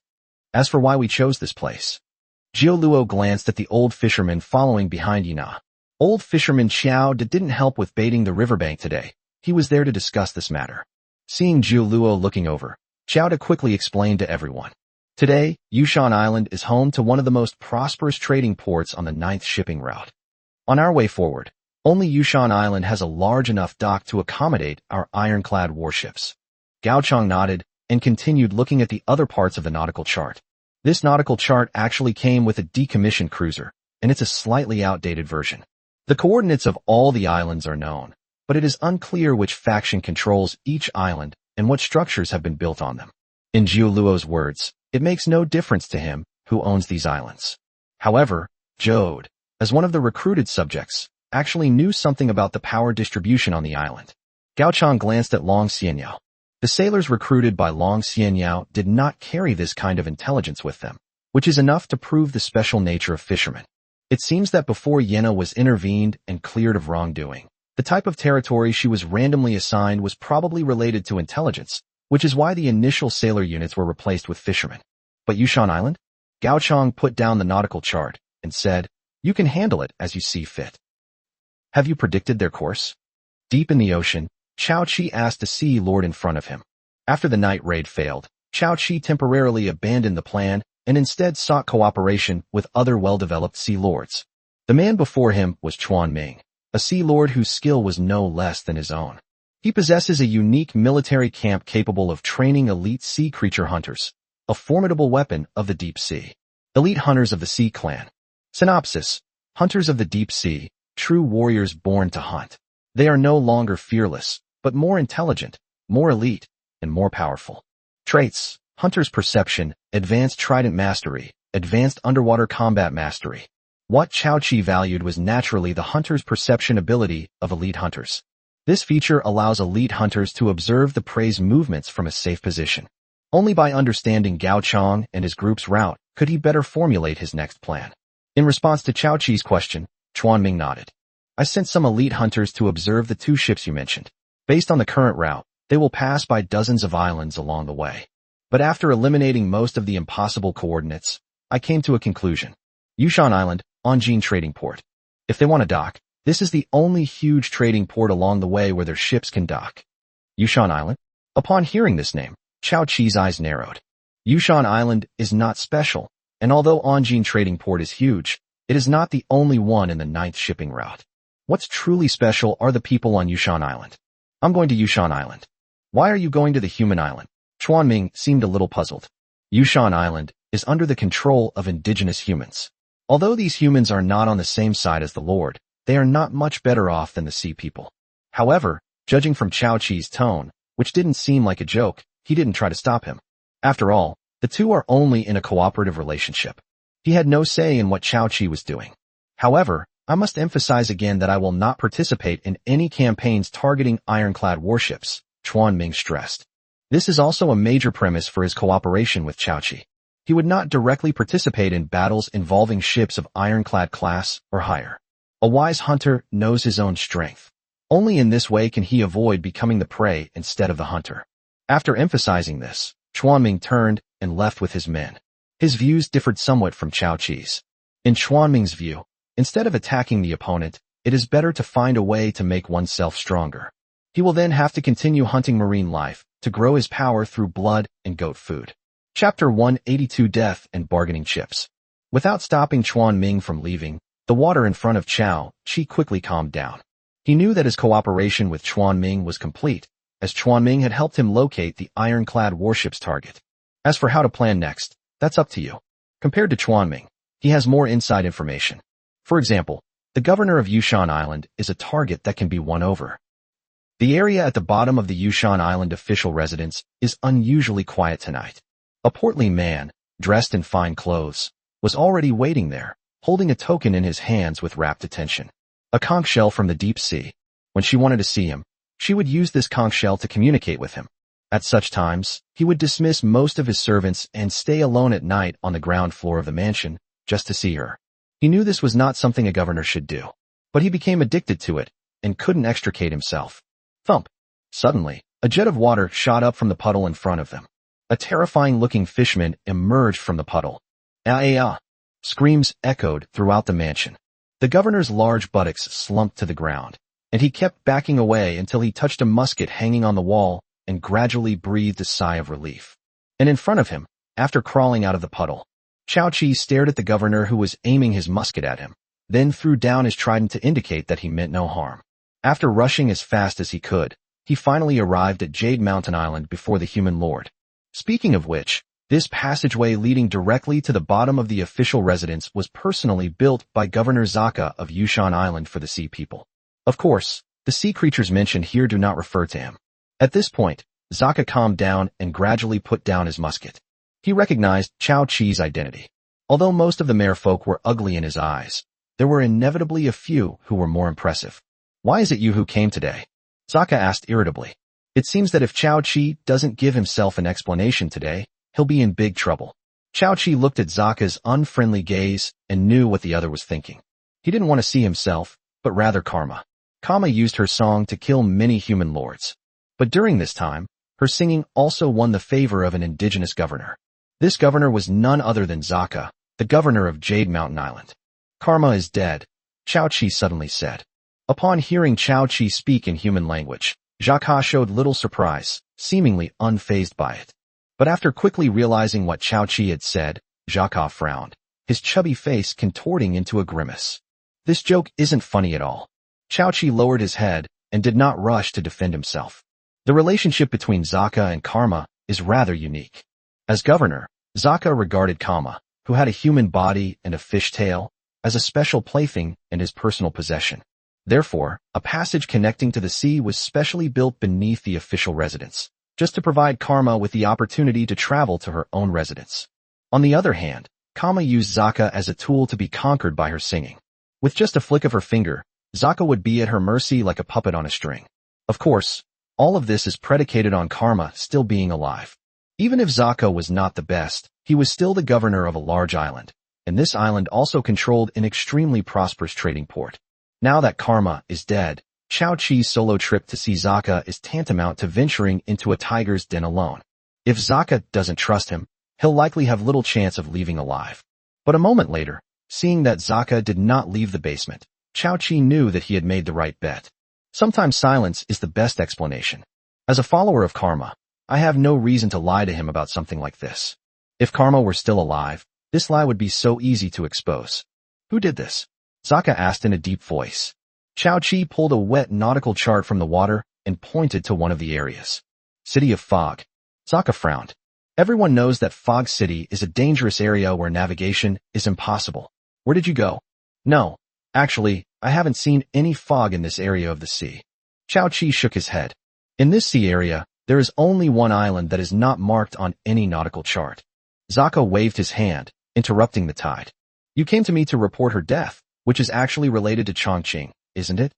As for why we chose this place, Jiu Luo glanced at the old fisherman following behind Yina. Old fisherman Xiao didn't help with baiting the riverbank today. He was there to discuss this matter. Seeing Jiu Luo looking over, Xiao quickly explained to everyone. Today, Yushan Island is home to one of the most prosperous trading ports on the 9th shipping route. On our way forward, only Yushan Island has a large enough dock to accommodate our ironclad warships. Gao Chong nodded and continued looking at the other parts of the nautical chart. This nautical chart actually came with a decommissioned cruiser, and it's a slightly outdated version. The coordinates of all the islands are known, but it is unclear which faction controls each island and what structures have been built on them. In Jiu Luo's words, it makes no difference to him who owns these islands. However, Jode, as one of the recruited subjects, actually knew something about the power distribution on the island. Gao Chong glanced at Long Xianyao. The sailors recruited by Long Xianyao did not carry this kind of intelligence with them, which is enough to prove the special nature of fishermen. It seems that before Yena was intervened and cleared of wrongdoing, the type of territory she was randomly assigned was probably related to intelligence, which is why the initial sailor units were replaced with fishermen. But Yushan Island? Gao Chong put down the nautical chart and said, you can handle it as you see fit. Have you predicted their course? Deep in the ocean, Chao Chi asked a sea lord in front of him. After the night raid failed, Chao Chi temporarily abandoned the plan and instead sought cooperation with other well-developed sea lords. The man before him was Chuan Ming, a sea lord whose skill was no less than his own. He possesses a unique military camp capable of training elite sea creature hunters, a formidable weapon of the deep sea. Elite hunters of the Sea Clan. Synopsis: Hunters of the deep sea, true warriors born to hunt. They are no longer fearless, but more intelligent, more elite, and more powerful. Traits: Hunter's perception, advanced trident mastery, advanced underwater combat mastery. What Chao Chi valued was naturally the hunter's perception ability of elite hunters. This feature allows elite hunters to observe the prey's movements from a safe position. Only by understanding Gao Chong and his group's route could he better formulate his next plan. In response to Chao Chi's question, Chuan Ming nodded. I sent some elite hunters to observe the 2 ships you mentioned. Based on the current route, they will pass by dozens of islands along the way. But after eliminating most of the impossible coordinates, I came to a conclusion. Yushan Island, Onjin Trading Port. If they want to dock, this is the only huge trading port along the way where their ships can dock. Yushan Island? Upon hearing this name, Chao Chi's eyes narrowed. Yushan Island is not special, and although Onjin Trading Port is huge, it is not the only one in the 9th shipping route. What's truly special are the people on Yushan Island. I'm going to Yushan Island. Why are you going to the human island? Chuan Ming seemed a little puzzled. Yushan Island is under the control of indigenous humans. Although these humans are not on the same side as the Lord, they are not much better off than the sea people. However, judging from Chao Chi's tone, which didn't seem like a joke. He didn't try to stop him. After all, the two are only in a cooperative relationship. He had no say in what Chao Chi was doing. However, I must emphasize again that I will not participate in any campaigns targeting ironclad warships, Chuan Ming stressed. This is also a major premise for his cooperation with Chao Chi. He would not directly participate in battles involving ships of ironclad class or higher. A wise hunter knows his own strength. Only in this way can he avoid becoming the prey instead of the hunter. After emphasizing this, Chuan Ming turned and left with his men. His views differed somewhat from Chao Chi's. In Chuan Ming's view, instead of attacking the opponent, it is better to find a way to make oneself stronger. He will then have to continue hunting marine life to grow his power through blood and goat food. Chapter 182 Death and Bargaining Chips. Without stopping Chuan Ming from leaving, the water in front of Chao Chi quickly calmed down. He knew that his cooperation with Chuan Ming was complete, as Chuan Ming had helped him locate the ironclad warship's target. As for how to plan next, that's up to you. Compared to Chuan Ming, he has more inside information. For example, the governor of Yushan Island is a target that can be won over. The area at the bottom of the Yushan Island official residence is unusually quiet tonight. A portly man, dressed in fine clothes, was already waiting there, holding a token in his hands with rapt attention. A conch shell from the deep sea. When she wanted to see him, she would use this conch shell to communicate with him. At such times, he would dismiss most of his servants and stay alone at night on the ground floor of the mansion, just to see her. He knew this was not something a governor should do, but he became addicted to it and couldn't extricate himself. Thump! Suddenly, a jet of water shot up from the puddle in front of them. A terrifying-looking fishman emerged from the puddle. Ah! Screams echoed throughout the mansion. The governor's large buttocks slumped to the ground, and he kept backing away until he touched a musket hanging on the wall and gradually breathed a sigh of relief. And in front of him, after crawling out of the puddle, Chao Chi stared at the governor who was aiming his musket at him, then threw down his trident to indicate that he meant no harm. After rushing as fast as he could, he finally arrived at Jade Mountain Island before the human lord. Speaking of which, this passageway leading directly to the bottom of the official residence was personally built by Governor Zaka of Yushan Island for the sea people. Of course, the sea creatures mentioned here do not refer to him. At this point, Zaka calmed down and gradually put down his musket. He recognized Chao Chi's identity. Although most of the merfolk were ugly in his eyes, there were inevitably a few who were more impressive. "Why is it you who came today?" Zaka asked irritably. It seems that if Chao Chi doesn't give himself an explanation today, he'll be in big trouble. Chao Chi looked at Zaka's unfriendly gaze and knew what the other was thinking. He didn't want to see himself, but rather Karma. Karma used her song to kill many human lords. But during this time, her singing also won the favor of an indigenous governor. This governor was none other than Zaka, the governor of Jade Mountain Island. "Karma is dead," Chao Chi suddenly said. Upon hearing Chao Chi speak in human language, Zaka showed little surprise, seemingly unfazed by it. But after quickly realizing what Chao Chi had said, Zaka frowned, his chubby face contorting into a grimace. This joke isn't funny at all. Chao Chi lowered his head and did not rush to defend himself. The relationship between Zaka and Karma is rather unique. As governor, Zaka regarded Karma, who had a human body and a fish tail, as a special plaything and his personal possession. Therefore, a passage connecting to the sea was specially built beneath the official residence, just to provide Karma with the opportunity to travel to her own residence. On the other hand, Karma used Zaka as a tool to be conquered by her singing. With just a flick of her finger, Zaka would be at her mercy like a puppet on a string. Of course, all of this is predicated on Karma still being alive. Even if Zaka was not the best, he was still the governor of a large island, and this island also controlled an extremely prosperous trading port. Now that Karma is dead, Chao Chi's solo trip to see Zaka is tantamount to venturing into a tiger's den alone. If Zaka doesn't trust him, he'll likely have little chance of leaving alive. But a moment later, seeing that Zaka did not leave the basement, Chao Chi knew that he had made the right bet. Sometimes silence is the best explanation. As a follower of Karma, I have no reason to lie to him about something like this. If Karma were still alive, this lie would be so easy to expose. "Who did this?" Zaka asked in a deep voice. Chao Chi pulled a wet nautical chart from the water and pointed to one of the areas. "City of Fog." Zaka frowned. Everyone knows that Fog City is a dangerous area where navigation is impossible. "Where did you go?" "No. Actually, I haven't seen any fog in this area of the sea." Chao Chi shook his head. In this sea area, There is only one island that is not marked on any nautical chart. Zaka waved his hand, interrupting the tide. You came to me to report her death, which is actually related to Chongqing, isn't it?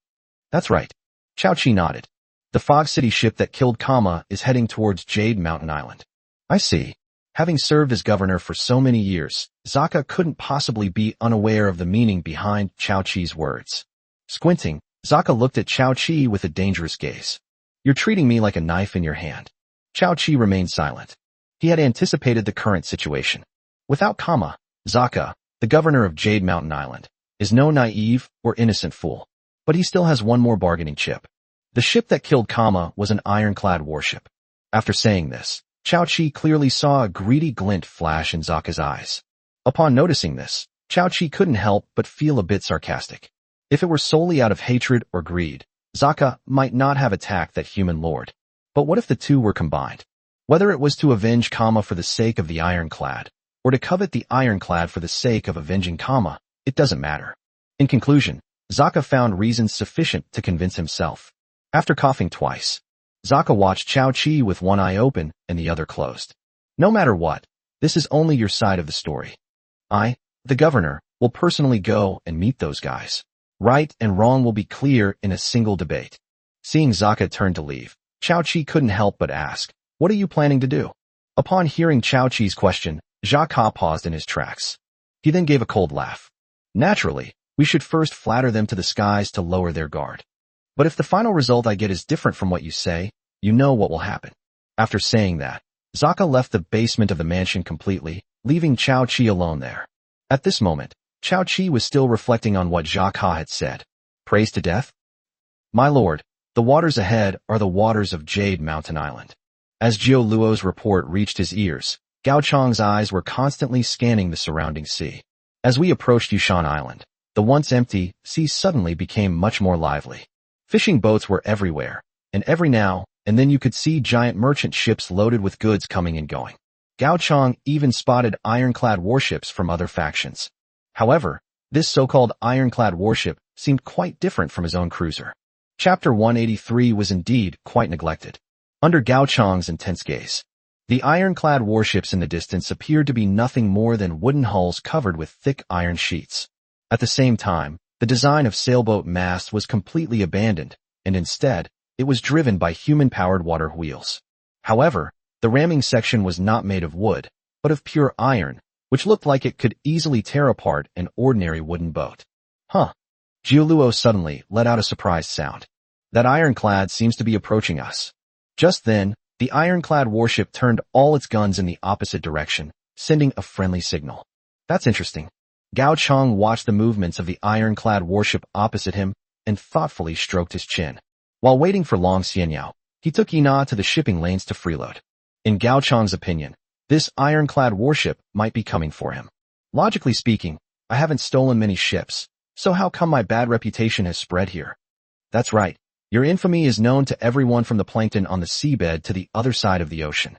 That's right. Chao Chi nodded. The Fog City ship that killed Kama is heading towards Jade Mountain Island. I see. Having served as governor for so many years, Zaka couldn't possibly be unaware of the meaning behind Chao Chi's words. Squinting, Zaka looked at Chao Chi with a dangerous gaze. You're treating me like a knife in your hand. Chao Chi remained silent. He had anticipated the current situation. Without Kama, Zaka, the governor of Jade Mountain Island, is no naive or innocent fool. But he still has one more bargaining chip. The ship that killed Kama was an ironclad warship. After saying this, Chao Chi clearly saw a greedy glint flash in Zaka's eyes. Upon noticing this, Chao Chi couldn't help but feel a bit sarcastic. If it were solely out of hatred or greed, Zaka might not have attacked that human lord. But what if the two were combined? Whether it was to avenge Kama for the sake of the ironclad, or to covet the ironclad for the sake of avenging Kama, it doesn't matter. In conclusion, Zaka found reasons sufficient to convince himself. After coughing twice, Zaka watched Chao Chi with one eye open and the other closed. No matter what, this is only your side of the story. I, the governor, will personally go and meet those guys. Right and wrong will be clear in a single debate. Seeing Zaka turn to leave, Chao Chi couldn't help but ask, what are you planning to do? Upon hearing Chao Chi's question, Zaka paused in his tracks. He then gave a cold laugh. Naturally, we should first flatter them to the skies to lower their guard. But if the final result I get is different from what you say, you know what will happen. After saying that, Zaka left the basement of the mansion completely, leaving Chao Chi alone there. At this moment, Chao Chi was still reflecting on what Zaka had said. Praise to death? My lord, the waters ahead are the waters of Jade Mountain Island. As Jiu Luo's report reached his ears, Gao Chong's eyes were constantly scanning the surrounding sea. As we approached Yushan Island, the once empty sea suddenly became much more lively. Fishing boats were everywhere, and every now and then you could see giant merchant ships loaded with goods coming and going. Gao Chong even spotted ironclad warships from other factions. However, this so-called ironclad warship seemed quite different from his own cruiser. Chapter 183 was indeed quite neglected. Under Gao Chong's intense gaze, the ironclad warships in the distance appeared to be nothing more than wooden hulls covered with thick iron sheets. At the same time, the design of sailboat masts was completely abandoned, and instead, it was driven by human-powered water wheels. However, the ramming section was not made of wood, but of pure iron, which looked like it could easily tear apart an ordinary wooden boat. Huh. Jiu Luo suddenly let out a surprised sound. That ironclad seems to be approaching us. Just then, the ironclad warship turned all its guns in the opposite direction, sending a friendly signal. That's interesting. Gao Chong watched the movements of the ironclad warship opposite him and thoughtfully stroked his chin. While waiting for Long Xianyao, he took Ina to the shipping lanes to freeload. In Gao Chong's opinion, this ironclad warship might be coming for him. Logically speaking, I haven't stolen many ships, so how come my bad reputation has spread here? That's right, your infamy is known to everyone from the plankton on the seabed to the other side of the ocean.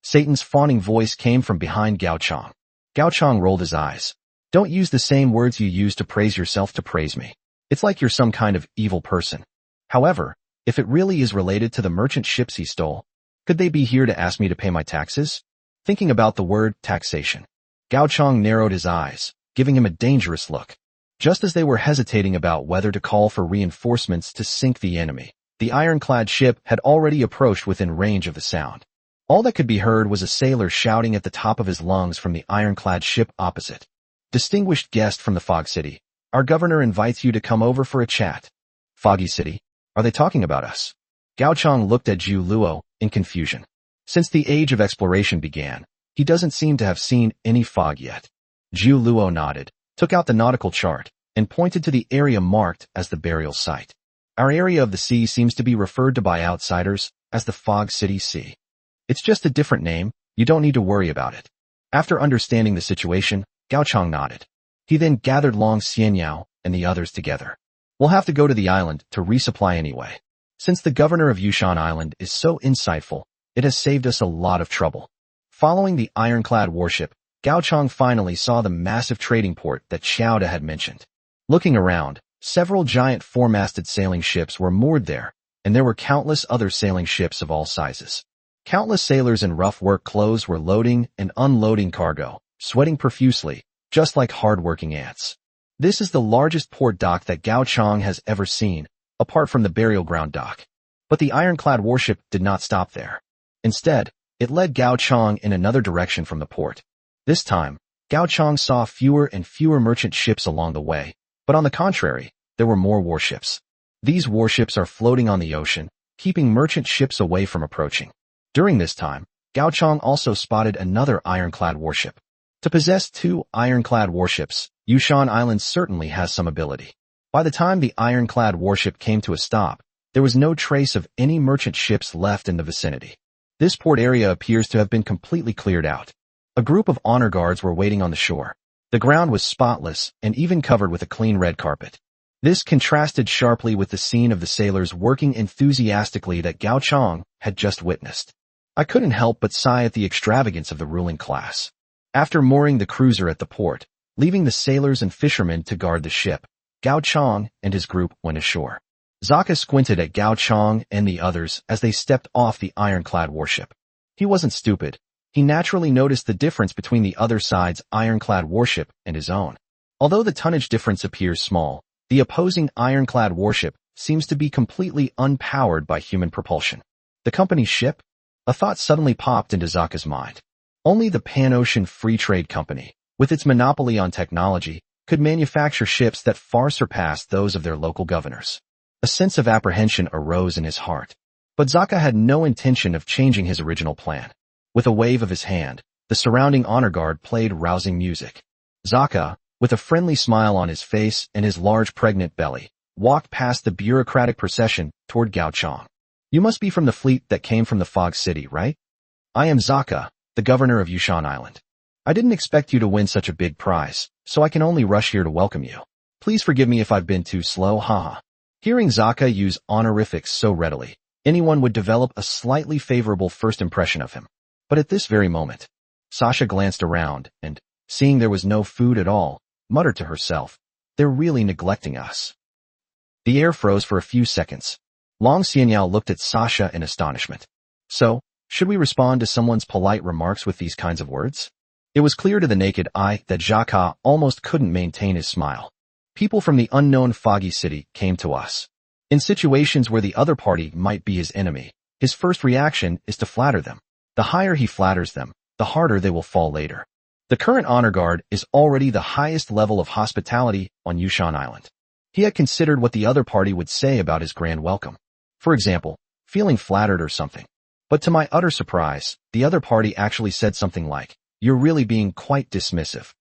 Satan's fawning voice came from behind Gao Chong. Gao Chong rolled his eyes. Don't use the same words you use to praise yourself to praise me. It's like you're some kind of evil person. However, if it really is related to the merchant ships he stole, could they be here to ask me to pay my taxes? Thinking about the word taxation, Gao Chong narrowed his eyes, giving him a dangerous look. Just as they were hesitating about whether to call for reinforcements to sink the enemy, the ironclad ship had already approached within range of the sound. All that could be heard was a sailor shouting at the top of his lungs from the ironclad ship opposite. Distinguished guest from the Fog City, our governor invites you to come over for a chat. Foggy City? Are they talking about us? Gao Chong looked at Jiu Luo in confusion. Since the age of exploration began, he doesn't seem to have seen any fog yet. Jiu Luo nodded, took out the nautical chart, and pointed to the area marked as the burial site. Our area of the sea seems to be referred to by outsiders as the Fog City Sea. It's just a different name, you don't need to worry about it. After understanding the situation, Gao Chong nodded. He then gathered Long Xianyao and the others together. We'll have to go to the island to resupply anyway. Since the governor of Yushan Island is so insightful, it has saved us a lot of trouble. Following the ironclad warship, Gao Chong finally saw the massive trading port that Xiaoda had mentioned. Looking around, several giant four-masted sailing ships were moored there, and there were countless other sailing ships of all sizes. Countless sailors in rough work clothes were loading and unloading cargo, sweating profusely, just like hard-working ants. This is the largest port dock that Gaochang has ever seen, apart from the burial ground dock. But the ironclad warship did not stop there. Instead, it led Gaochang in another direction from the port. This time, Gaochang saw fewer and fewer merchant ships along the way, but on the contrary, there were more warships. These warships are floating on the ocean, keeping merchant ships away from approaching. During this time, Gaochang also spotted another ironclad warship. To possess two ironclad warships, Yushan Island certainly has some ability. By the time the ironclad warship came to a stop, there was no trace of any merchant ships left in the vicinity. This port area appears to have been completely cleared out. A group of honor guards were waiting on the shore. The ground was spotless and even covered with a clean red carpet. This contrasted sharply with the scene of the sailors working enthusiastically that Gaochang had just witnessed. I couldn't help but sigh at the extravagance of the ruling class. After mooring the cruiser at the port, leaving the sailors and fishermen to guard the ship, Gaochang and his group went ashore. Zaka squinted at Gaochang and the others as they stepped off the ironclad warship. He wasn't stupid. He naturally noticed the difference between the other side's ironclad warship and his own. Although the tonnage difference appears small, the opposing ironclad warship seems to be completely unpowered by human propulsion. The company's ship? A thought suddenly popped into Zaka's mind. Only the Pan-Ocean Free Trade Company, with its monopoly on technology, could manufacture ships that far surpassed those of their local governors. A sense of apprehension arose in his heart. But Zaka had no intention of changing his original plan. With a wave of his hand, the surrounding honor guard played rousing music. Zaka, with a friendly smile on his face and his large pregnant belly, walked past the bureaucratic procession toward Gaochang. You must be from the fleet that came from the Fog City, right? I am Zaka, the governor of Yushan Island. I didn't expect you to win such a big prize, so I can only rush here to welcome you. Please forgive me if I've been too slow, haha. Hearing Zaka use honorifics so readily, anyone would develop a slightly favorable first impression of him. But at this very moment, Sasha glanced around and, seeing there was no food at all, muttered to herself, "They're really neglecting us." The air froze for a few seconds. Long Xianyao looked at Sasha in astonishment. So, should we respond to someone's polite remarks with these kinds of words? It was clear to the naked eye that Jaka almost couldn't maintain his smile. People from the unknown foggy city came to us. In situations where the other party might be his enemy, his first reaction is to flatter them. The higher he flatters them, the harder they will fall later. The current honor guard is already the highest level of hospitality on Yushan Island. He had considered what the other party would say about his grand welcome. For example, feeling flattered or something. But to my utter surprise, the other party actually said something like, "You're really being quite dismissive."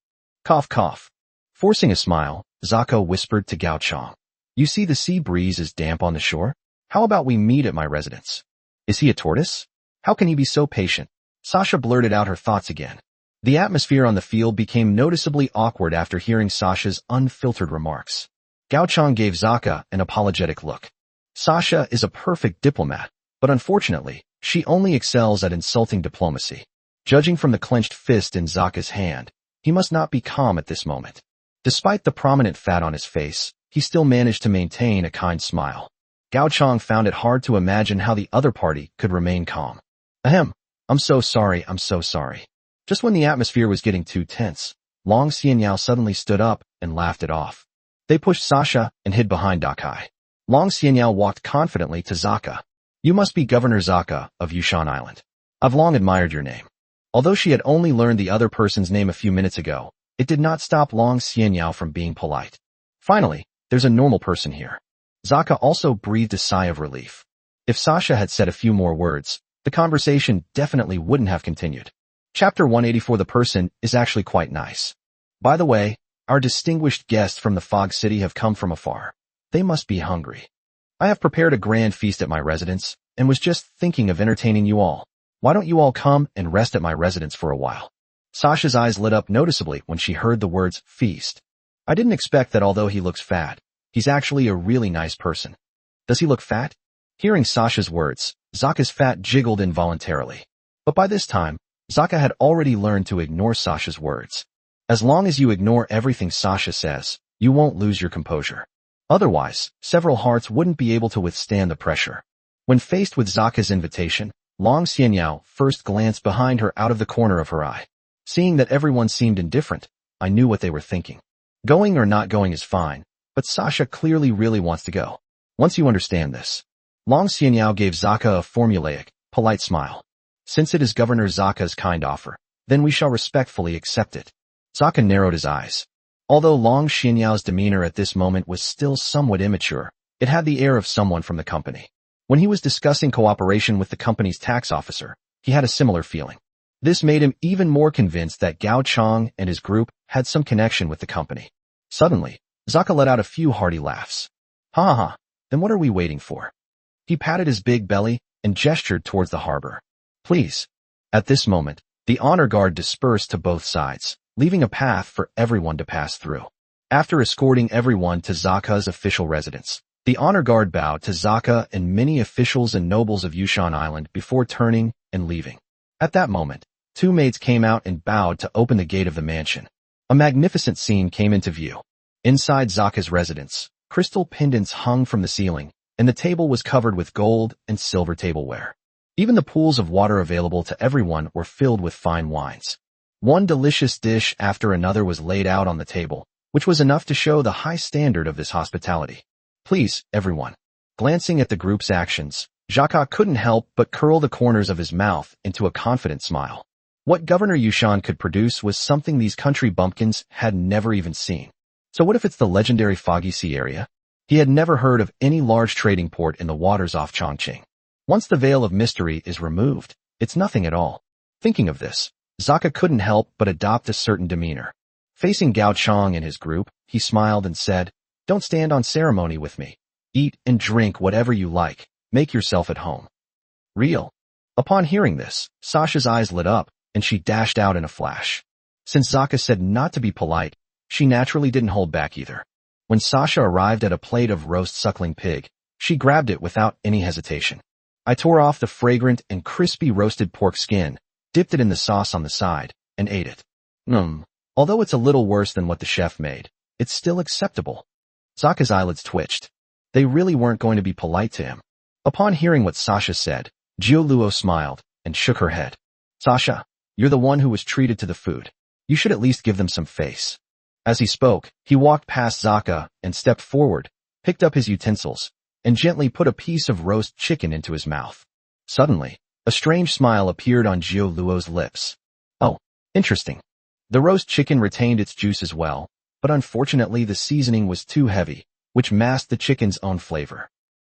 Cough cough. Forcing a smile, Zako whispered to Gaochang. "You see the sea breeze is damp on the shore? How about we meet at my residence?" Is he a tortoise? How can he be so patient? Sasha blurted out her thoughts again. The atmosphere on the field became noticeably awkward after hearing Sasha's unfiltered remarks. Gaochang gave Zaka an apologetic look. Sasha is a perfect diplomat, but unfortunately, she only excels at insulting diplomacy. Judging from the clenched fist in Zaka's hand, he must not be calm at this moment. Despite the prominent fat on his face, he still managed to maintain a kind smile. Gaochang found it hard to imagine how the other party could remain calm. Ahem, I'm so sorry. Just when the atmosphere was getting too tense, Long Xianyao suddenly stood up and laughed it off. They pushed Sasha and hid behind Dakai. Long Xianyao walked confidently to Zaka. "You must be Governor Zaka of Yushan Island. I've long admired your name." Although she had only learned the other person's name a few minutes ago, it did not stop Long Xianyao from being polite. Finally, there's a normal person here. Zaka also breathed a sigh of relief. If Sasha had said a few more words, the conversation definitely wouldn't have continued. Chapter 184. The person is actually quite nice. By the way, our distinguished guests from the Fog City have come from afar. They must be hungry. I have prepared a grand feast at my residence, and was just thinking of entertaining you all. Why don't you all come and rest at my residence for a while? Sasha's eyes lit up noticeably when she heard the words feast. I didn't expect that although he looks fat, he's actually a really nice person. Does he look fat? Hearing Sasha's words, Zaka's fat jiggled involuntarily. But by this time, Zaka had already learned to ignore Sasha's words. As long as you ignore everything Sasha says, you won't lose your composure. Otherwise, several hearts wouldn't be able to withstand the pressure. When faced with Zaka's invitation, Long Xianyao first glanced behind her out of the corner of her eye. Seeing that everyone seemed indifferent, I knew what they were thinking. Going or not going is fine, but Sasha clearly really wants to go. Once you understand this. Long Xianyao gave Zaka a formulaic, polite smile. Since it is Governor Zaka's kind offer, then we shall respectfully accept it. Zaka narrowed his eyes. Although Long Xianyao's demeanor at this moment was still somewhat immature, it had the air of someone from the company. When he was discussing cooperation with the company's tax officer, he had a similar feeling. This made him even more convinced that Gao Chong and his group had some connection with the company. Suddenly, Zaka let out a few hearty laughs. Ha ha ha, then what are we waiting for? He patted his big belly and gestured towards the harbor. Please. At this moment, the honor guard dispersed to both sides, leaving a path for everyone to pass through. After escorting everyone to Zaka's official residence, the honor guard bowed to Zaka and many officials and nobles of Yushan Island before turning and leaving. At that moment, two maids came out and bowed to open the gate of the mansion. A magnificent scene came into view. Inside Zaka's residence, crystal pendants hung from the ceiling, and the table was covered with gold and silver tableware. Even the pools of water available to everyone were filled with fine wines. One delicious dish after another was laid out on the table, which was enough to show the high standard of this hospitality. Please, everyone. Glancing at the group's actions, Jacques couldn't help but curl the corners of his mouth into a confident smile. What Governor Yushan could produce was something these country bumpkins had never even seen. So what if it's the legendary Foggy Sea area? He had never heard of any large trading port in the waters off Chongqing. Once the veil of mystery is removed, it's nothing at all. Thinking of this, Zaka couldn't help but adopt a certain demeanor. Facing Gao Chong and his group, he smiled and said, "Don't stand on ceremony with me. Eat and drink whatever you like. Make yourself at home." Real. Upon hearing this, Sasha's eyes lit up, and she dashed out in a flash. Since Zaka said not to be polite, she naturally didn't hold back either. When Sasha arrived at a plate of roast suckling pig, she grabbed it without any hesitation. I tore off the fragrant and crispy roasted pork skin, dipped it in the sauce on the side, and ate it. Although it's a little worse than what the chef made, it's still acceptable. Zaka's eyelids twitched. They really weren't going to be polite to him. Upon hearing what Sasha said, Jiu Luo smiled and shook her head. "Sasha, you're the one who was treated to the food. You should at least give them some face." As he spoke, he walked past Zaka and stepped forward, picked up his utensils, and gently put a piece of roast chicken into his mouth. Suddenly, a strange smile appeared on Jiu Luo's lips. Oh, interesting. The roast chicken retained its juice as well, but unfortunately the seasoning was too heavy, which masked the chicken's own flavor.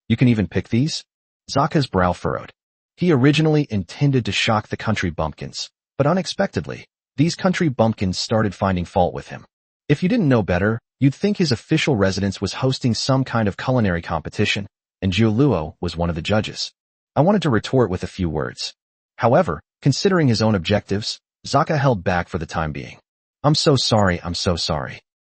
"You can even pick these?" Zaka's brow furrowed. He originally intended to shock the country bumpkins, but unexpectedly, these country bumpkins started finding fault with him. If you didn't know better, you'd think his official residence was hosting some kind of culinary competition, and Jiu Luo was one of the judges. I wanted to retort with a few words. However, considering his own objectives, Zaka held back for the time being. I'm so sorry.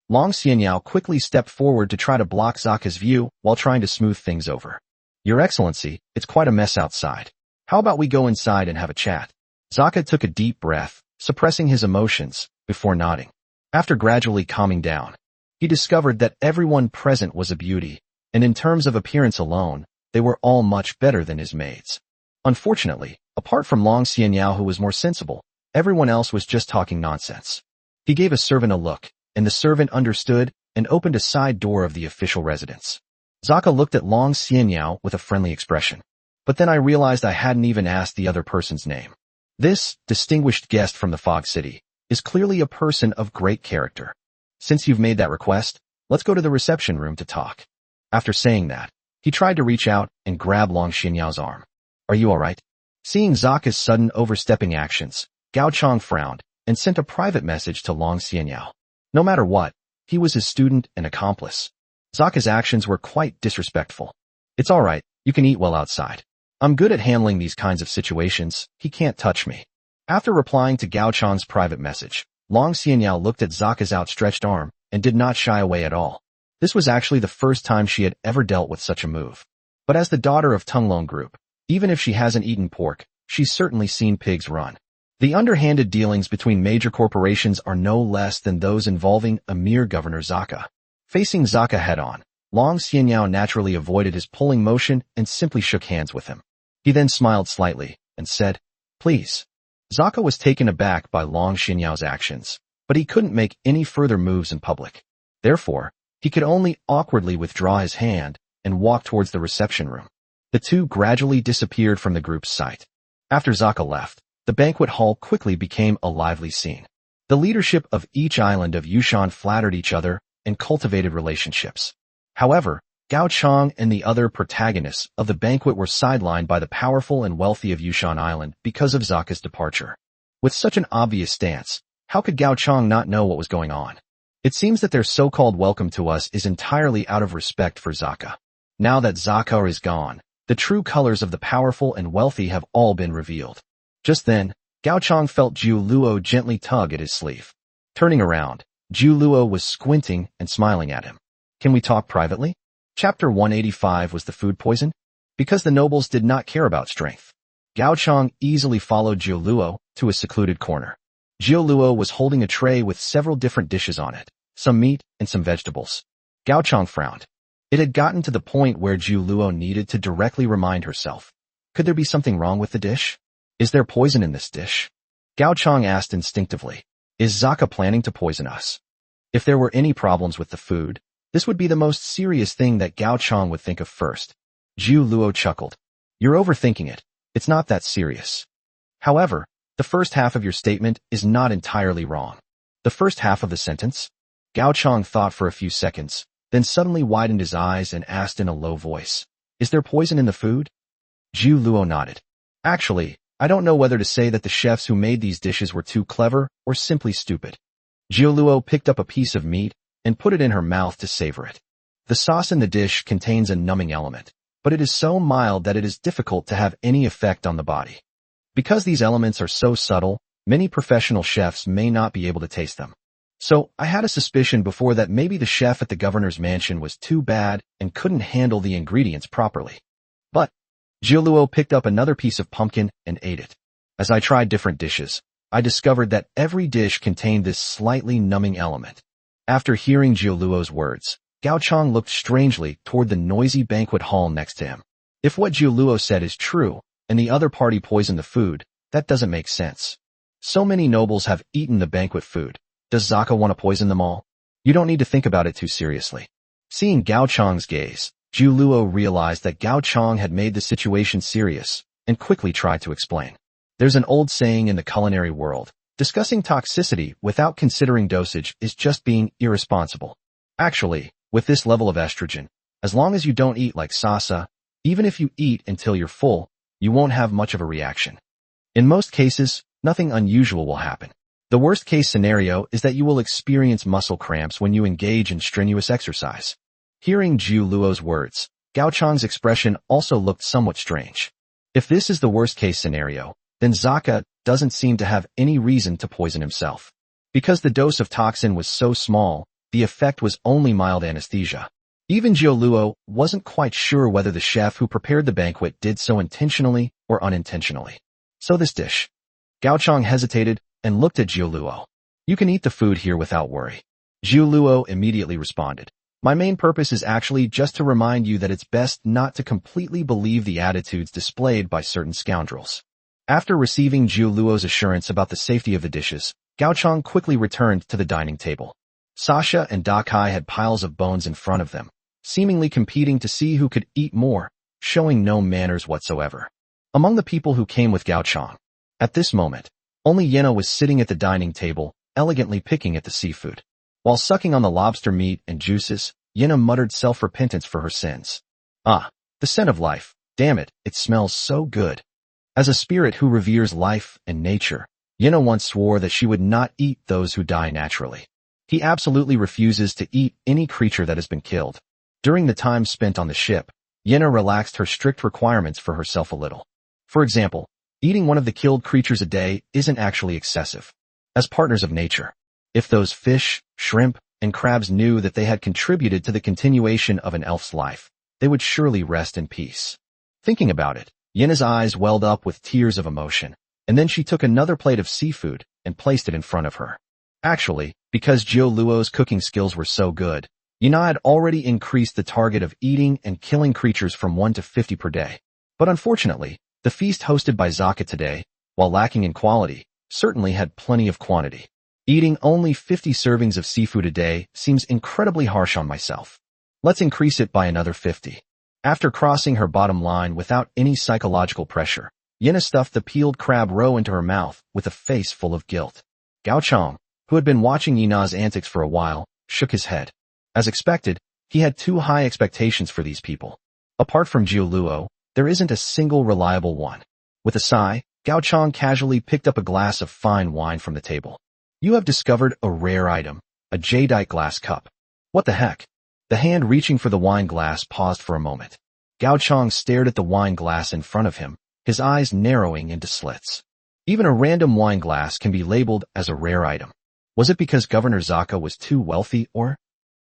Long Xianyao quickly stepped forward to try to block Zaka's view while trying to smooth things over. "Your Excellency, it's quite a mess outside. How about we go inside and have a chat?" Zaka took a deep breath, suppressing his emotions, before nodding. After gradually calming down, he discovered that everyone present was a beauty, and in terms of appearance alone, they were all much better than his maids. Unfortunately, apart from Long Xianyao who was more sensible, everyone else was just talking nonsense. He gave a servant a look, and the servant understood and opened a side door of the official residence. Zaka looked at Long Xianyao with a friendly expression. But then I realized I hadn't even asked the other person's name. This distinguished guest from the Fog City is clearly a person of great character. Since you've made that request, let's go to the reception room to talk. After saying that, he tried to reach out and grab Long Xianyao's arm. Are you alright? Seeing Zaka's sudden overstepping actions, Gao Chong frowned and sent a private message to Long Xianyao. No matter what, he was his student and accomplice. Zaka's actions were quite disrespectful. It's alright, you can eat well outside. I'm good at handling these kinds of situations, he can't touch me. After replying to Gao Chong's private message, Long Xianyao looked at Zaka's outstretched arm and did not shy away at all. This was actually the first time she had ever dealt with such a move. But as the daughter of Tunglong Group, even if she hasn't eaten pork, she's certainly seen pigs run. The underhanded dealings between major corporations are no less than those involving a mere Governor Zaka. Facing Zaka head-on, Long Xianyao naturally avoided his pulling motion and simply shook hands with him. He then smiled slightly, and said, "Please." Zaka was taken aback by Long Xinyao's actions, but he couldn't make any further moves in public. Therefore, he could only awkwardly withdraw his hand and walk towards the reception room. The two gradually disappeared from the group's sight. After Zaka left, the banquet hall quickly became a lively scene. The leadership of each island of Yushan flattered each other and cultivated relationships. However, Gao Chang and the other protagonists of the banquet were sidelined by the powerful and wealthy of Yushan Island because of Zaka's departure. With such an obvious stance, how could Gao Chang not know what was going on? It seems that their so-called welcome to us is entirely out of respect for Zaka. Now that Zaka is gone, the true colors of the powerful and wealthy have all been revealed. Just then, Gao Chang felt Zhu Luo gently tug at his sleeve. Turning around, Zhu Luo was squinting and smiling at him. "Can we talk privately?" Chapter 185 was the food poison? Because the nobles did not care about strength. Gao Chang easily followed Zhu Luo to a secluded corner. Zhu Luo was holding a tray with several different dishes on it, some meat and some vegetables. Gao Chang frowned. It had gotten to the point where Zhu Luo needed to directly remind herself. Could there be something wrong with the dish? Is there poison in this dish? Gao Chang asked instinctively. Is Zaka planning to poison us? If there were any problems with the food, this would be the most serious thing that Gao Chang would think of first. Zhu Luo chuckled. You're overthinking it. It's not that serious. However, the first half of your statement is not entirely wrong. The first half of the sentence? Gao Chang thought for a few seconds, then suddenly widened his eyes and asked in a low voice. Is there poison in the food? Zhu Luo nodded. Actually, I don't know whether to say that the chefs who made these dishes were too clever or simply stupid. Zhu Luo picked up a piece of meat and put it in her mouth to savor it. The sauce in the dish contains a numbing element, but it is so mild that it is difficult to have any effect on the body. Because these elements are so subtle, many professional chefs may not be able to taste them. So, I had a suspicion before that maybe the chef at the governor's mansion was too bad and couldn't handle the ingredients properly. But Zhu Luo picked up another piece of pumpkin and ate it. As I tried different dishes, I discovered that every dish contained this slightly numbing element. After hearing Zhu Luo's words, Gao Chang looked strangely toward the noisy banquet hall next to him. If what Zhu Luo said is true, and the other party poisoned the food, that doesn't make sense. So many nobles have eaten the banquet food. Does Zaka want to poison them all? You don't need to think about it too seriously. Seeing Gao Chang's gaze, Zhu Luo realized that Gao Chang had made the situation serious, and quickly tried to explain. There's an old saying in the culinary world, discussing toxicity without considering dosage is just being irresponsible. Actually, with this level of estrogen, as long as you don't eat like Sasa, even if you eat until you're full, you won't have much of a reaction. In most cases, nothing unusual will happen. The worst case scenario is that you will experience muscle cramps when you engage in strenuous exercise. Hearing Zhu Luo's words, Gao Chang's expression also looked somewhat strange. If this is the worst case scenario, then Zaka doesn't seem to have any reason to poison himself. Because the dose of toxin was so small, the effect was only mild anesthesia. Even Zhu Luo wasn't quite sure whether the chef who prepared the banquet did so intentionally or unintentionally. So this dish. Gao Chang hesitated and looked at Zhu Luo. You can eat the food here without worry. Zhu Luo immediately responded. My main purpose is actually just to remind you that it's best not to completely believe the attitudes displayed by certain scoundrels. After receiving Zhu Luo's assurance about the safety of the dishes, Gao Chang quickly returned to the dining table. Sasha and Dakai had piles of bones in front of them, seemingly competing to see who could eat more, showing no manners whatsoever. Among the people who came with Gao Chang, at this moment, only Yena was sitting at the dining table, elegantly picking at the seafood. While sucking on the lobster meat and juices, Yena muttered self-repentance for her sins. Ah, the scent of life. Damn it, it smells so good. As a spirit who reveres life and nature, Yena once swore that she would not eat those who die naturally. He absolutely refuses to eat any creature that has been killed. During the time spent on the ship, Yena relaxed her strict requirements for herself a little. For example, eating one of the killed creatures a day isn't actually excessive. As partners of nature, if those fish, shrimp, and crabs knew that they had contributed to the continuation of an elf's life, they would surely rest in peace. Thinking about it, Yena's eyes welled up with tears of emotion, and then she took another plate of seafood and placed it in front of her. Actually, because Zhu Luo's cooking skills were so good, Yena had already increased the target of eating and killing creatures from 1 to 50 per day. But unfortunately, The feast hosted by Zaka today, while lacking in quality, certainly had plenty of quantity. Eating only 50 servings of seafood a day seems incredibly harsh on myself. Let's increase it by another 50. After crossing her bottom line without any psychological pressure, Yena stuffed the peeled crab roe into her mouth with a face full of guilt. Gao Chong, who had been watching Yena's antics for a while, shook his head. As expected, he had too high expectations for these people. Apart from Jiu Luo, there isn't a single reliable one. With a sigh, Gao Chong casually picked up a glass of fine wine from the table. You have discovered a rare item, a jadeite glass cup. What the heck? The hand reaching for the wine glass paused for a moment. Gao Chong stared at the wine glass in front of him, his eyes narrowing into slits. Even a random wine glass can be labeled as a rare item. Was it because Governor Zaka was too wealthy, or?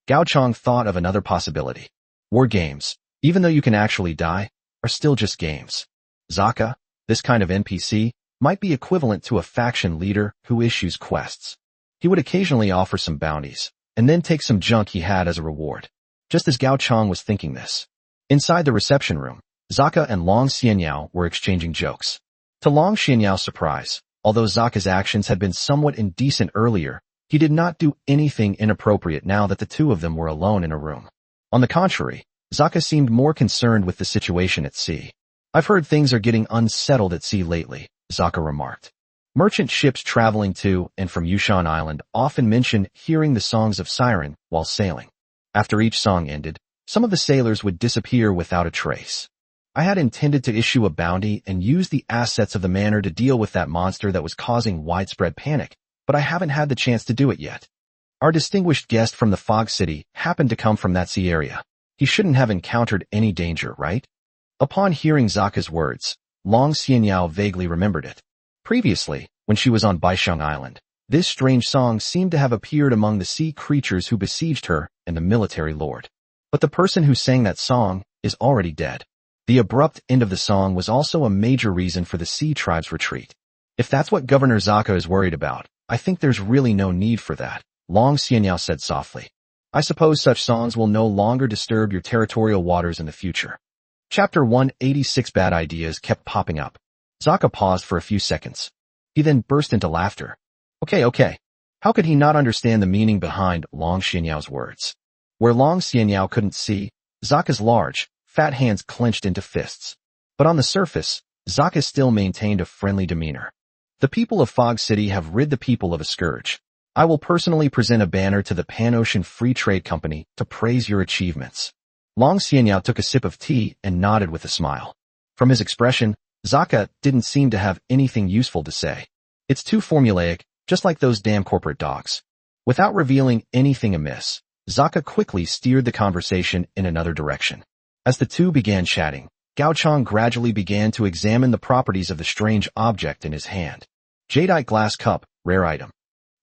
Gao Chong thought of another possibility. War games, even though you can actually die, are still just games. Zaka, this kind of NPC, might be equivalent to a faction leader who issues quests. He would occasionally offer some bounties, and then take some junk he had as a reward. Just as Gao Chong was thinking this. Inside the reception room, Zaka and Long Xianyao were exchanging jokes. To Long Xianyao's surprise, although Zaka's actions had been somewhat indecent earlier, he did not do anything inappropriate now that the two of them were alone in a room. On the contrary, Zaka seemed more concerned with the situation at sea. I've heard things are getting unsettled at sea lately, Zaka remarked. Merchant ships traveling to and from Yushan Island often mention hearing the songs of Siren while sailing. After each song ended, some of the sailors would disappear without a trace. I had intended to issue a bounty and use the assets of the manor to deal with that monster that was causing widespread panic, but I haven't had the chance to do it yet. Our distinguished guest from the Fog City happened to come from that sea area. He shouldn't have encountered any danger, right? Upon hearing Zaka's words, Long Xianyao vaguely remembered it. Previously, when she was on Baisheng Island, this strange song seemed to have appeared among the sea creatures who besieged her and the military lord. But the person who sang that song is already dead. The abrupt end of the song was also a major reason for the sea tribe's retreat. If that's what Governor Zaka is worried about, I think there's really no need for that, Long Xianyao said softly. I suppose such songs will no longer disturb your territorial waters in the future. Chapter 186 Bad ideas kept popping up. Zaka paused for a few seconds. He then burst into laughter. Okay. How could he not understand the meaning behind Long Xianyao's words? Where Long Xianyao couldn't see, Zaka's large, fat hands clenched into fists. But on the surface, Zaka still maintained a friendly demeanor. The people of Fog City have rid the people of a scourge. I will personally present a banner to the Pan-Ocean Free Trade Company to praise your achievements. Long Xianyao took a sip of tea and nodded with a smile. From his expression, Zaka didn't seem to have anything useful to say. It's too formulaic, just like those damn corporate dogs. Without revealing anything amiss, Zaka quickly steered the conversation in another direction. As the two began chatting, Gao Chong gradually began to examine the properties of the strange object in his hand. Jadeite glass cup, rare item.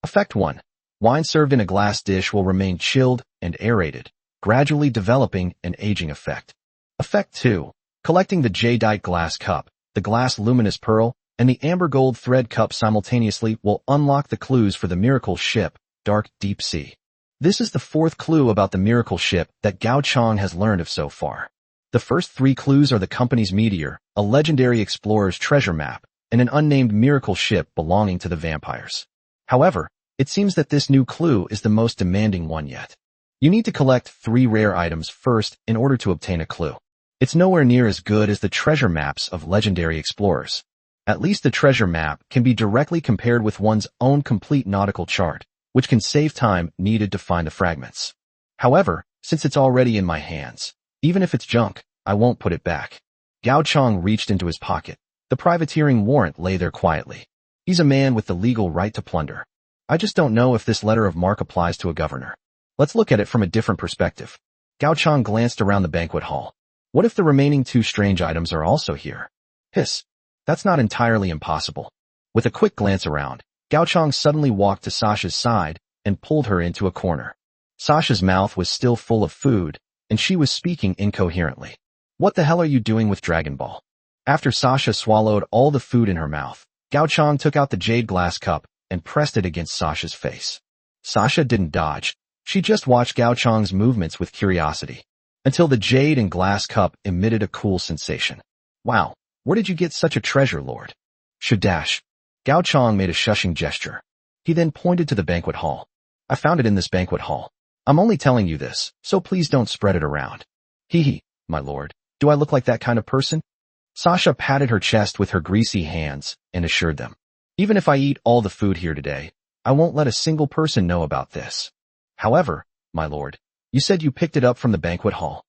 Effect 1. Wine served in a glass dish will remain chilled and aerated, gradually developing an aging effect. Effect 2. Collecting the jadeite glass cup, the glass luminous pearl, and the amber gold thread cup simultaneously will unlock the clues for the miracle ship, Dark Deep Sea. This is the fourth clue about the miracle ship that Gao Chong has learned of so far. The first three clues are the company's meteor, a legendary explorer's treasure map, and an unnamed miracle ship belonging to the vampires. However, it seems that this new clue is the most demanding one yet. You need to collect 3 rare items first in order to obtain a clue. It's nowhere near as good as the treasure maps of legendary explorers. At least the treasure map can be directly compared with one's own complete nautical chart, which can save time needed to find the fragments. However, since it's already in my hands, even if it's junk, I won't put it back. Gao Chong reached into his pocket. The privateering warrant lay there quietly. He's a man with the legal right to plunder. I just don't know if this letter of marque applies to a governor. Let's look at it from a different perspective. Gao Chong glanced around the banquet hall. What if the remaining 2 strange items are also here? Hiss. That's not entirely impossible. With a quick glance around, Gao Chong suddenly walked to Sasha's side and pulled her into a corner. Sasha's mouth was still full of food, and she was speaking incoherently. What the hell are you doing with Dragon Ball? After Sasha swallowed all the food in her mouth, Gao Chong took out the jade glass cup and pressed it against Sasha's face. Sasha didn't dodge. She just watched Gao Chong's movements with curiosity, until the jade and glass cup emitted a cool sensation. Wow, Where did you get such a treasure, Lord? Shadash. Gao Chong made a shushing gesture. He then pointed to the banquet hall. I found it in this banquet hall. I'm only telling you this, so please don't spread it around. Hee hee, my lord. Do I look like that kind of person? Sasha patted her chest with her greasy hands and assured them. Even if I eat all the food here today, I won't let a single person know about this. However, my lord, you said you picked it up from the banquet hall.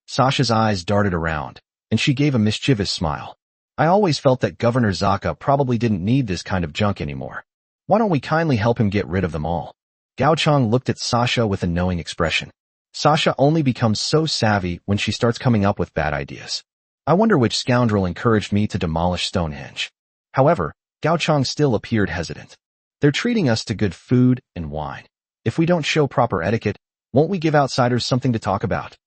Sasha's eyes darted around, and she gave a mischievous smile. I always felt that Governor Zaka probably didn't need this kind of junk anymore. Why don't we kindly help him get rid of them all? Gao Chong looked at Sasha with a knowing expression. Sasha only becomes so savvy when she starts coming up with bad ideas. I wonder which scoundrel encouraged me to demolish Stonehenge. However, Gao Chong still appeared hesitant. They're treating us to good food and wine. If we don't show proper etiquette, won't we give outsiders something to talk about?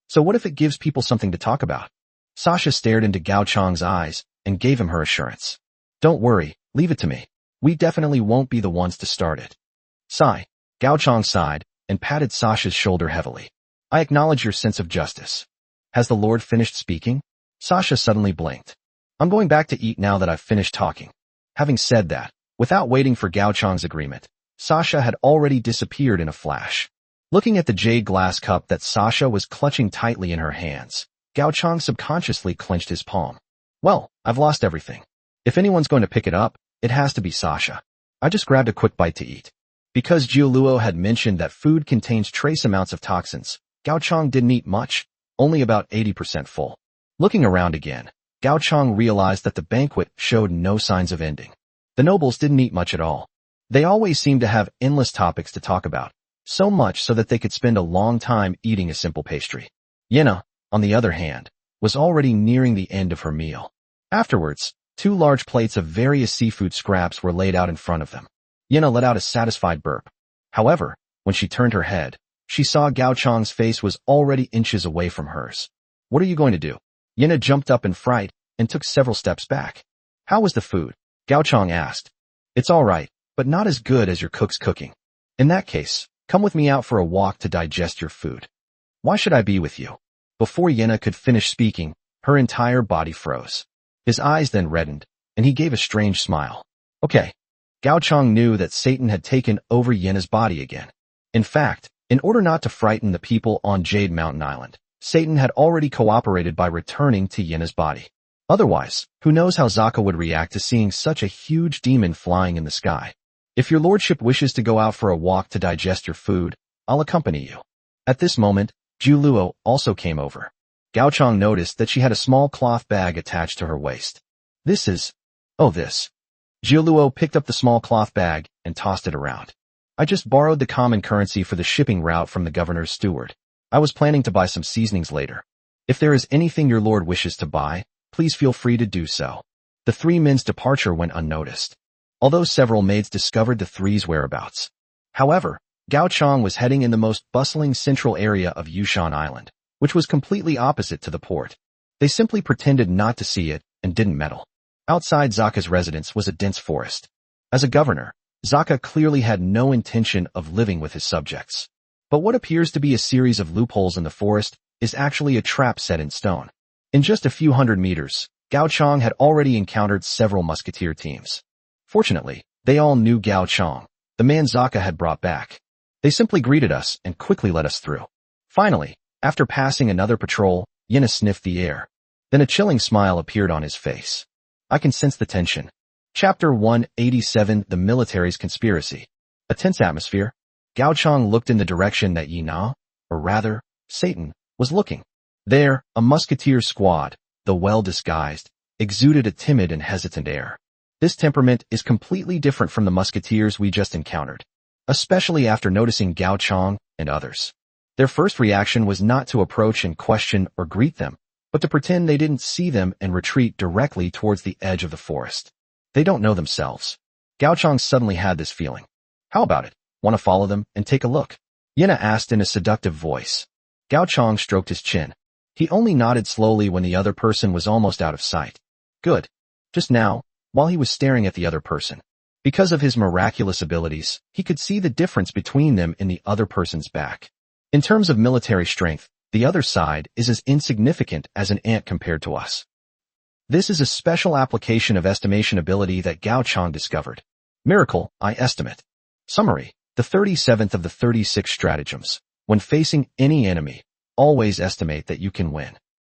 So what if it gives people something to talk about? Sasha stared into Gao Chong's eyes and gave him her assurance. Don't worry, leave it to me. We definitely won't be the ones to start it. Sigh. Gao Chong sighed and patted Sasha's shoulder heavily. I acknowledge your sense of justice. Has the Lord finished speaking? Sasha suddenly blinked. I'm going back to eat now that I've finished talking. Having said that, without waiting for Gao Chong's agreement, Sasha had already disappeared in a flash. Looking at the jade glass cup that Sasha was clutching tightly in her hands, Gao Chong subconsciously clenched his palm. Well, I've lost everything. If anyone's going to pick it up, it has to be Sasha. I just grabbed a quick bite to eat. Because Jiuluo had mentioned that food contains trace amounts of toxins, Gao Chong didn't eat much, only about 80% full. Looking around again, Gao Chong realized that the banquet showed no signs of ending. The nobles didn't eat much at all. They always seemed to have endless topics to talk about, so much so that they could spend a long time eating a simple pastry. Yenna, on the other hand, was already nearing the end of her meal. Afterwards, 2 large plates of various seafood scraps were laid out in front of them. Yenna let out a satisfied burp. However, when she turned her head, she saw Gao Chong's face was already inches away from hers. What are you going to do? Yenna jumped up in fright and took several steps back. How was the food? Gao Chong asked. It's all right, but not as good as your cook's cooking. In that case, come with me out for a walk to digest your food. Why should I be with you? Before Yenna could finish speaking, her entire body froze. His eyes then reddened, and he gave a strange smile. Okay. Gao Chong knew that Satan had taken over Yenna's body again. In fact, in order not to frighten the people on Jade Mountain Island, Satan had already cooperated by returning to Yenna's body. Otherwise, who knows how Zaka would react to seeing such a huge demon flying in the sky. If your lordship wishes to go out for a walk to digest your food, I'll accompany you. At this moment, Jiuluo also came over. Gao Chong noticed that she had a small cloth bag attached to her waist. This. Jiuluo picked up the small cloth bag and tossed it around. I just borrowed the common currency for the shipping route from the governor's steward. I was planning to buy some seasonings later. If there is anything your lord wishes to buy, please feel free to do so. The 3 men's departure went unnoticed, although several maids discovered the 3's whereabouts. However, Gao Chong was heading in the most bustling central area of Yushan Island, which was completely opposite to the port. They simply pretended not to see it and didn't meddle. Outside Zaka's residence was a dense forest. As a governor, Zaka clearly had no intention of living with his subjects. But what appears to be a series of loopholes in the forest is actually a trap set in stone. In just a few hundred meters, Gao Chong had already encountered several musketeer teams. Fortunately, they all knew Gao Chong, the man Zaka had brought back. They simply greeted us and quickly let us through. Finally, after passing another patrol, Yenna sniffed the air. Then a chilling smile appeared on his face. I can sense the tension. Chapter 187, The Military's Conspiracy. A tense atmosphere. Gao Chong looked in the direction that Yina, or rather, Satan, was looking. There, a musketeer squad, though well disguised, exuded a timid and hesitant air. This temperament is completely different from the musketeers we just encountered, especially after noticing Gao Chong and others. Their first reaction was not to approach and question or greet them, but to pretend they didn't see them and retreat directly towards the edge of the forest. They don't know themselves. Gao Chong suddenly had this feeling. How about it? Want to follow them and take a look? Yenna asked in a seductive voice. Gao Chong stroked his chin. He only nodded slowly when the other person was almost out of sight. Good. Just now, while he was staring at the other person, because of his miraculous abilities, he could see the difference between them in the other person's back. In terms of military strength, the other side is as insignificant as an ant compared to us. This is a special application of estimation ability that Gao Chang discovered. Miracle, I estimate. Summary. The 37th of the 36 stratagems. When facing any enemy, always estimate that you can win.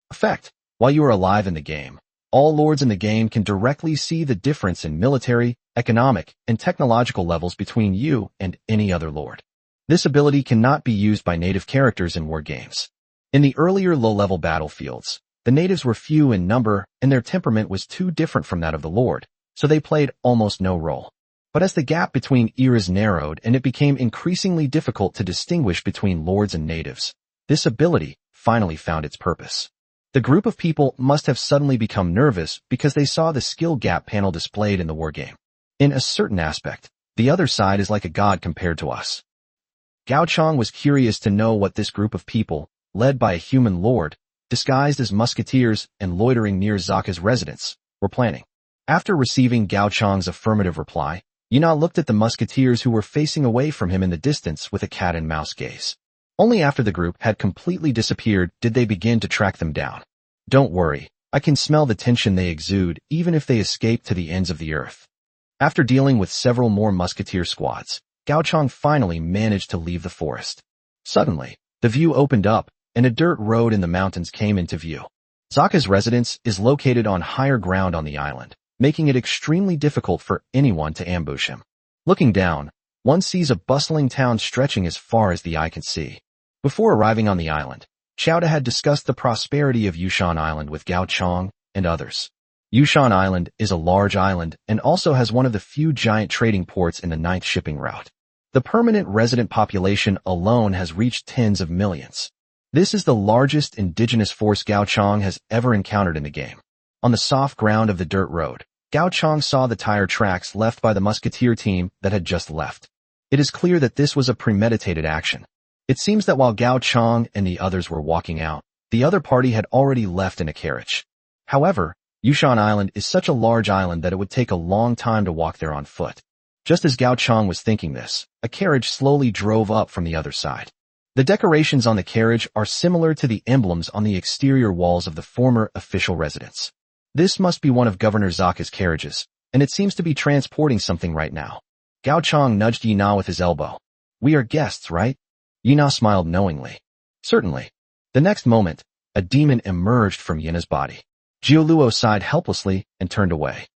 Effect. While you are alive in the game, all lords in the game can directly see the difference in military, economic, and technological levels between you and any other lord. This ability cannot be used by native characters in war games. In the earlier low-level battlefields, the natives were few in number and their temperament was too different from that of the lord, so they played almost no role. But as the gap between eras narrowed and it became increasingly difficult to distinguish between lords and natives, this ability finally found its purpose. The group of people must have suddenly become nervous because they saw the skill gap panel displayed in the wargame. In a certain aspect, the other side is like a god compared to us. Gao Chang was curious to know what this group of people, led by a human lord, disguised as musketeers and loitering near Zaka's residence, were planning. After receiving Gao Chang's affirmative reply, Yuna looked at the musketeers who were facing away from him in the distance with a cat-and-mouse gaze. Only after the group had completely disappeared did they begin to track them down. Don't worry, I can smell the tension they exude even if they escape to the ends of the earth. After dealing with several more musketeer squads, Gao Chang finally managed to leave the forest. Suddenly, the view opened up, and a dirt road in the mountains came into view. Zaka's residence is located on higher ground on the island, making it extremely difficult for anyone to ambush him. Looking down, one sees a bustling town stretching as far as the eye can see. Before arriving on the island, Chowda had discussed the prosperity of Yushan Island with Gao Chang and others. Yushan Island is a large island and also has one of the few giant trading ports in the 9th shipping route. The permanent resident population alone has reached tens of millions. This is the largest indigenous force Gao Chang has ever encountered in the game. On the soft ground of the dirt road, Gao Chang saw the tire tracks left by the musketeer team that had just left. It is clear that this was a premeditated action. It seems that while Gao Chang and the others were walking out, the other party had already left in a carriage. However, Yushan Island is such a large island that it would take a long time to walk there on foot. Just as Gao Chang was thinking this, a carriage slowly drove up from the other side. The decorations on the carriage are similar to the emblems on the exterior walls of the former official residence. This must be one of Governor Zaka's carriages, and it seems to be transporting something right now. Gao Chang nudged Yina with his elbow. We are guests, right? Yina smiled knowingly. Certainly. The next moment, a demon emerged from Yina's body. Jioluo sighed helplessly and turned away.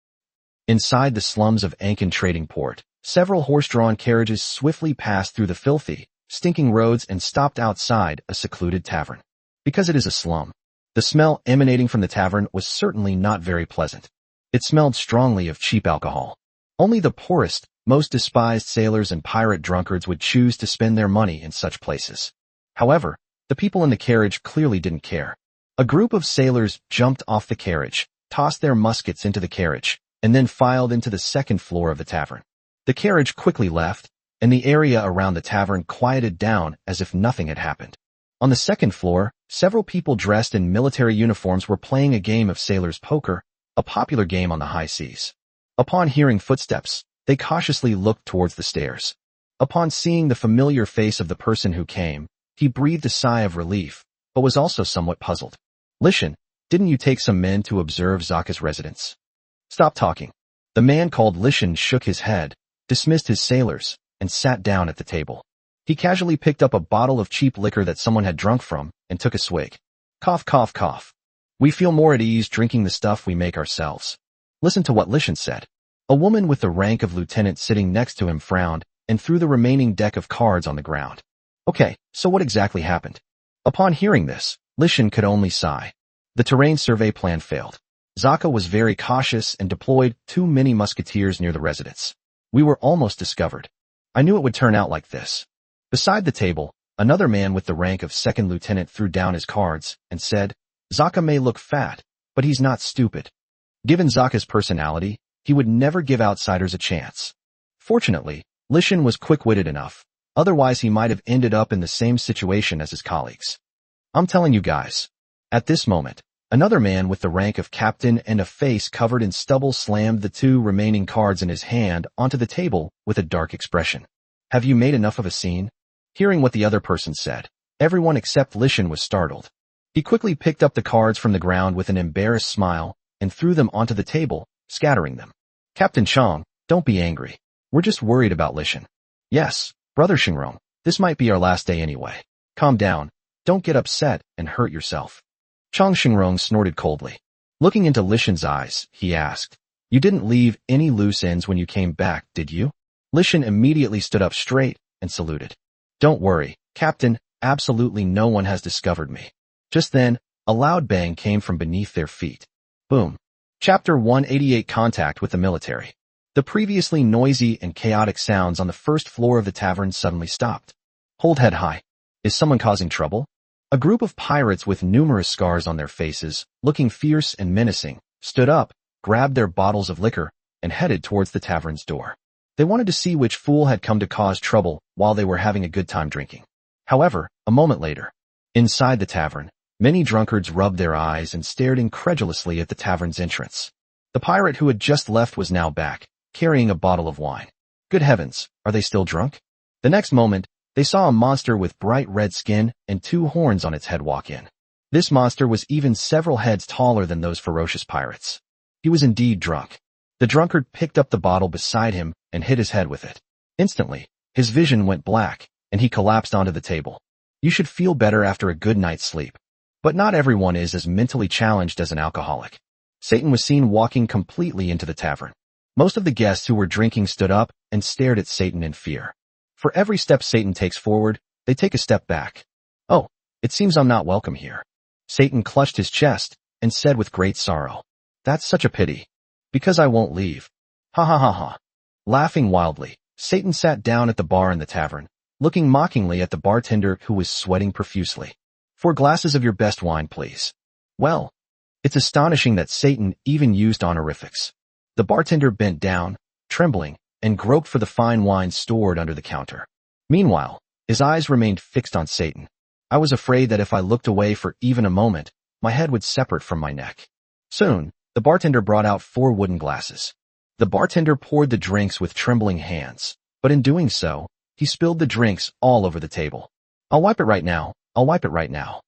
Inside the slums of Ankan Trading Port, several horse-drawn carriages swiftly passed through the filthy, stinking roads and stopped outside a secluded tavern. Because it is a slum, the smell emanating from the tavern was certainly not very pleasant. It smelled strongly of cheap alcohol. Only the poorest, most despised sailors and pirate drunkards would choose to spend their money in such places. However, the people in the carriage clearly didn't care. A group of sailors jumped off the carriage, tossed their muskets into the carriage, and then filed into the second floor of the tavern. The carriage quickly left, and the area around the tavern quieted down as if nothing had happened. On the second floor, several people dressed in military uniforms were playing a game of sailor's poker, a popular game on the high seas. Upon hearing footsteps, they cautiously looked towards the stairs. Upon seeing the familiar face of the person who came, he breathed a sigh of relief, but was also somewhat puzzled. Lishan, didn't you take some men to observe Zaka's residence? Stop talking. The man called Lishan shook his head, dismissed his sailors, and sat down at the table. He casually picked up a bottle of cheap liquor that someone had drunk from, and took a swig. Cough, cough, cough. We feel more at ease drinking the stuff we make ourselves. Listen to what Lishan said. A woman with the rank of lieutenant sitting next to him frowned, and threw the remaining deck of cards on the ground. Okay, so what exactly happened? Upon hearing this, Lishan could only sigh. The terrain survey plan failed. Zaka was very cautious and deployed too many musketeers near the residence. We were almost discovered. I knew it would turn out like this. Beside the table, another man with the rank of second lieutenant threw down his cards and said, Zaka may look fat, but he's not stupid. Given Zaka's personality, he would never give outsiders a chance. Fortunately, Lishan was quick-witted enough, otherwise he might have ended up in the same situation as his colleagues. I'm telling you guys. At this moment, another man with the rank of captain and a face covered in stubble slammed the two remaining cards in his hand onto the table with a dark expression. Have you made enough of a scene? Hearing what the other person said, everyone except Lishan was startled. He quickly picked up the cards from the ground with an embarrassed smile, and threw them onto the table, scattering them. Captain Chong, don't be angry. We're just worried about Lishan. Yes, Brother Shinrong, this might be our last day anyway. Calm down, don't get upset and hurt yourself. Chong Shinrong snorted coldly. Looking into Lishan's eyes, he asked, You didn't leave any loose ends when you came back, did you? Lishan immediately stood up straight and saluted. Don't worry, Captain, absolutely no one has discovered me. Just then, a loud bang came from beneath their feet. Boom. Chapter 188 Contact with the Military. The previously noisy and chaotic sounds on the first floor of the tavern suddenly stopped. Hold head high. Is someone causing trouble? A group of pirates with numerous scars on their faces, looking fierce and menacing, stood up, grabbed their bottles of liquor, and headed towards the tavern's door. They wanted to see which fool had come to cause trouble while they were having a good time drinking. However, a moment later, inside the tavern, many drunkards rubbed their eyes and stared incredulously at the tavern's entrance. The pirate who had just left was now back, carrying a bottle of wine. Good heavens, are they still drunk? The next moment, they saw a monster with bright red skin and 2 horns on its head walk in. This monster was even several heads taller than those ferocious pirates. He was indeed drunk. The drunkard picked up the bottle beside him and hit his head with it. Instantly, his vision went black, and he collapsed onto the table. You should feel better after a good night's sleep. But not everyone is as mentally challenged as an alcoholic. Satan was seen walking completely into the tavern. Most of the guests who were drinking stood up and stared at Satan in fear. For every step Satan takes forward, they take a step back. Oh, it seems I'm not welcome here. Satan clutched his chest and said with great sorrow, That's such a pity. Because I won't leave. Ha ha ha ha. Laughing wildly, Satan sat down at the bar in the tavern, looking mockingly at the bartender who was sweating profusely. 4 glasses of your best wine, please. Well, it's astonishing that Satan even used honorifics. The bartender bent down, trembling, and groped for the fine wine stored under the counter. Meanwhile, his eyes remained fixed on Satan. I was afraid that if I looked away for even a moment, my head would separate from my neck. Soon, the bartender brought out 4 wooden glasses. The bartender poured the drinks with trembling hands, but in doing so, he spilled the drinks all over the table. I'll wipe it right now. I'll wipe it right now.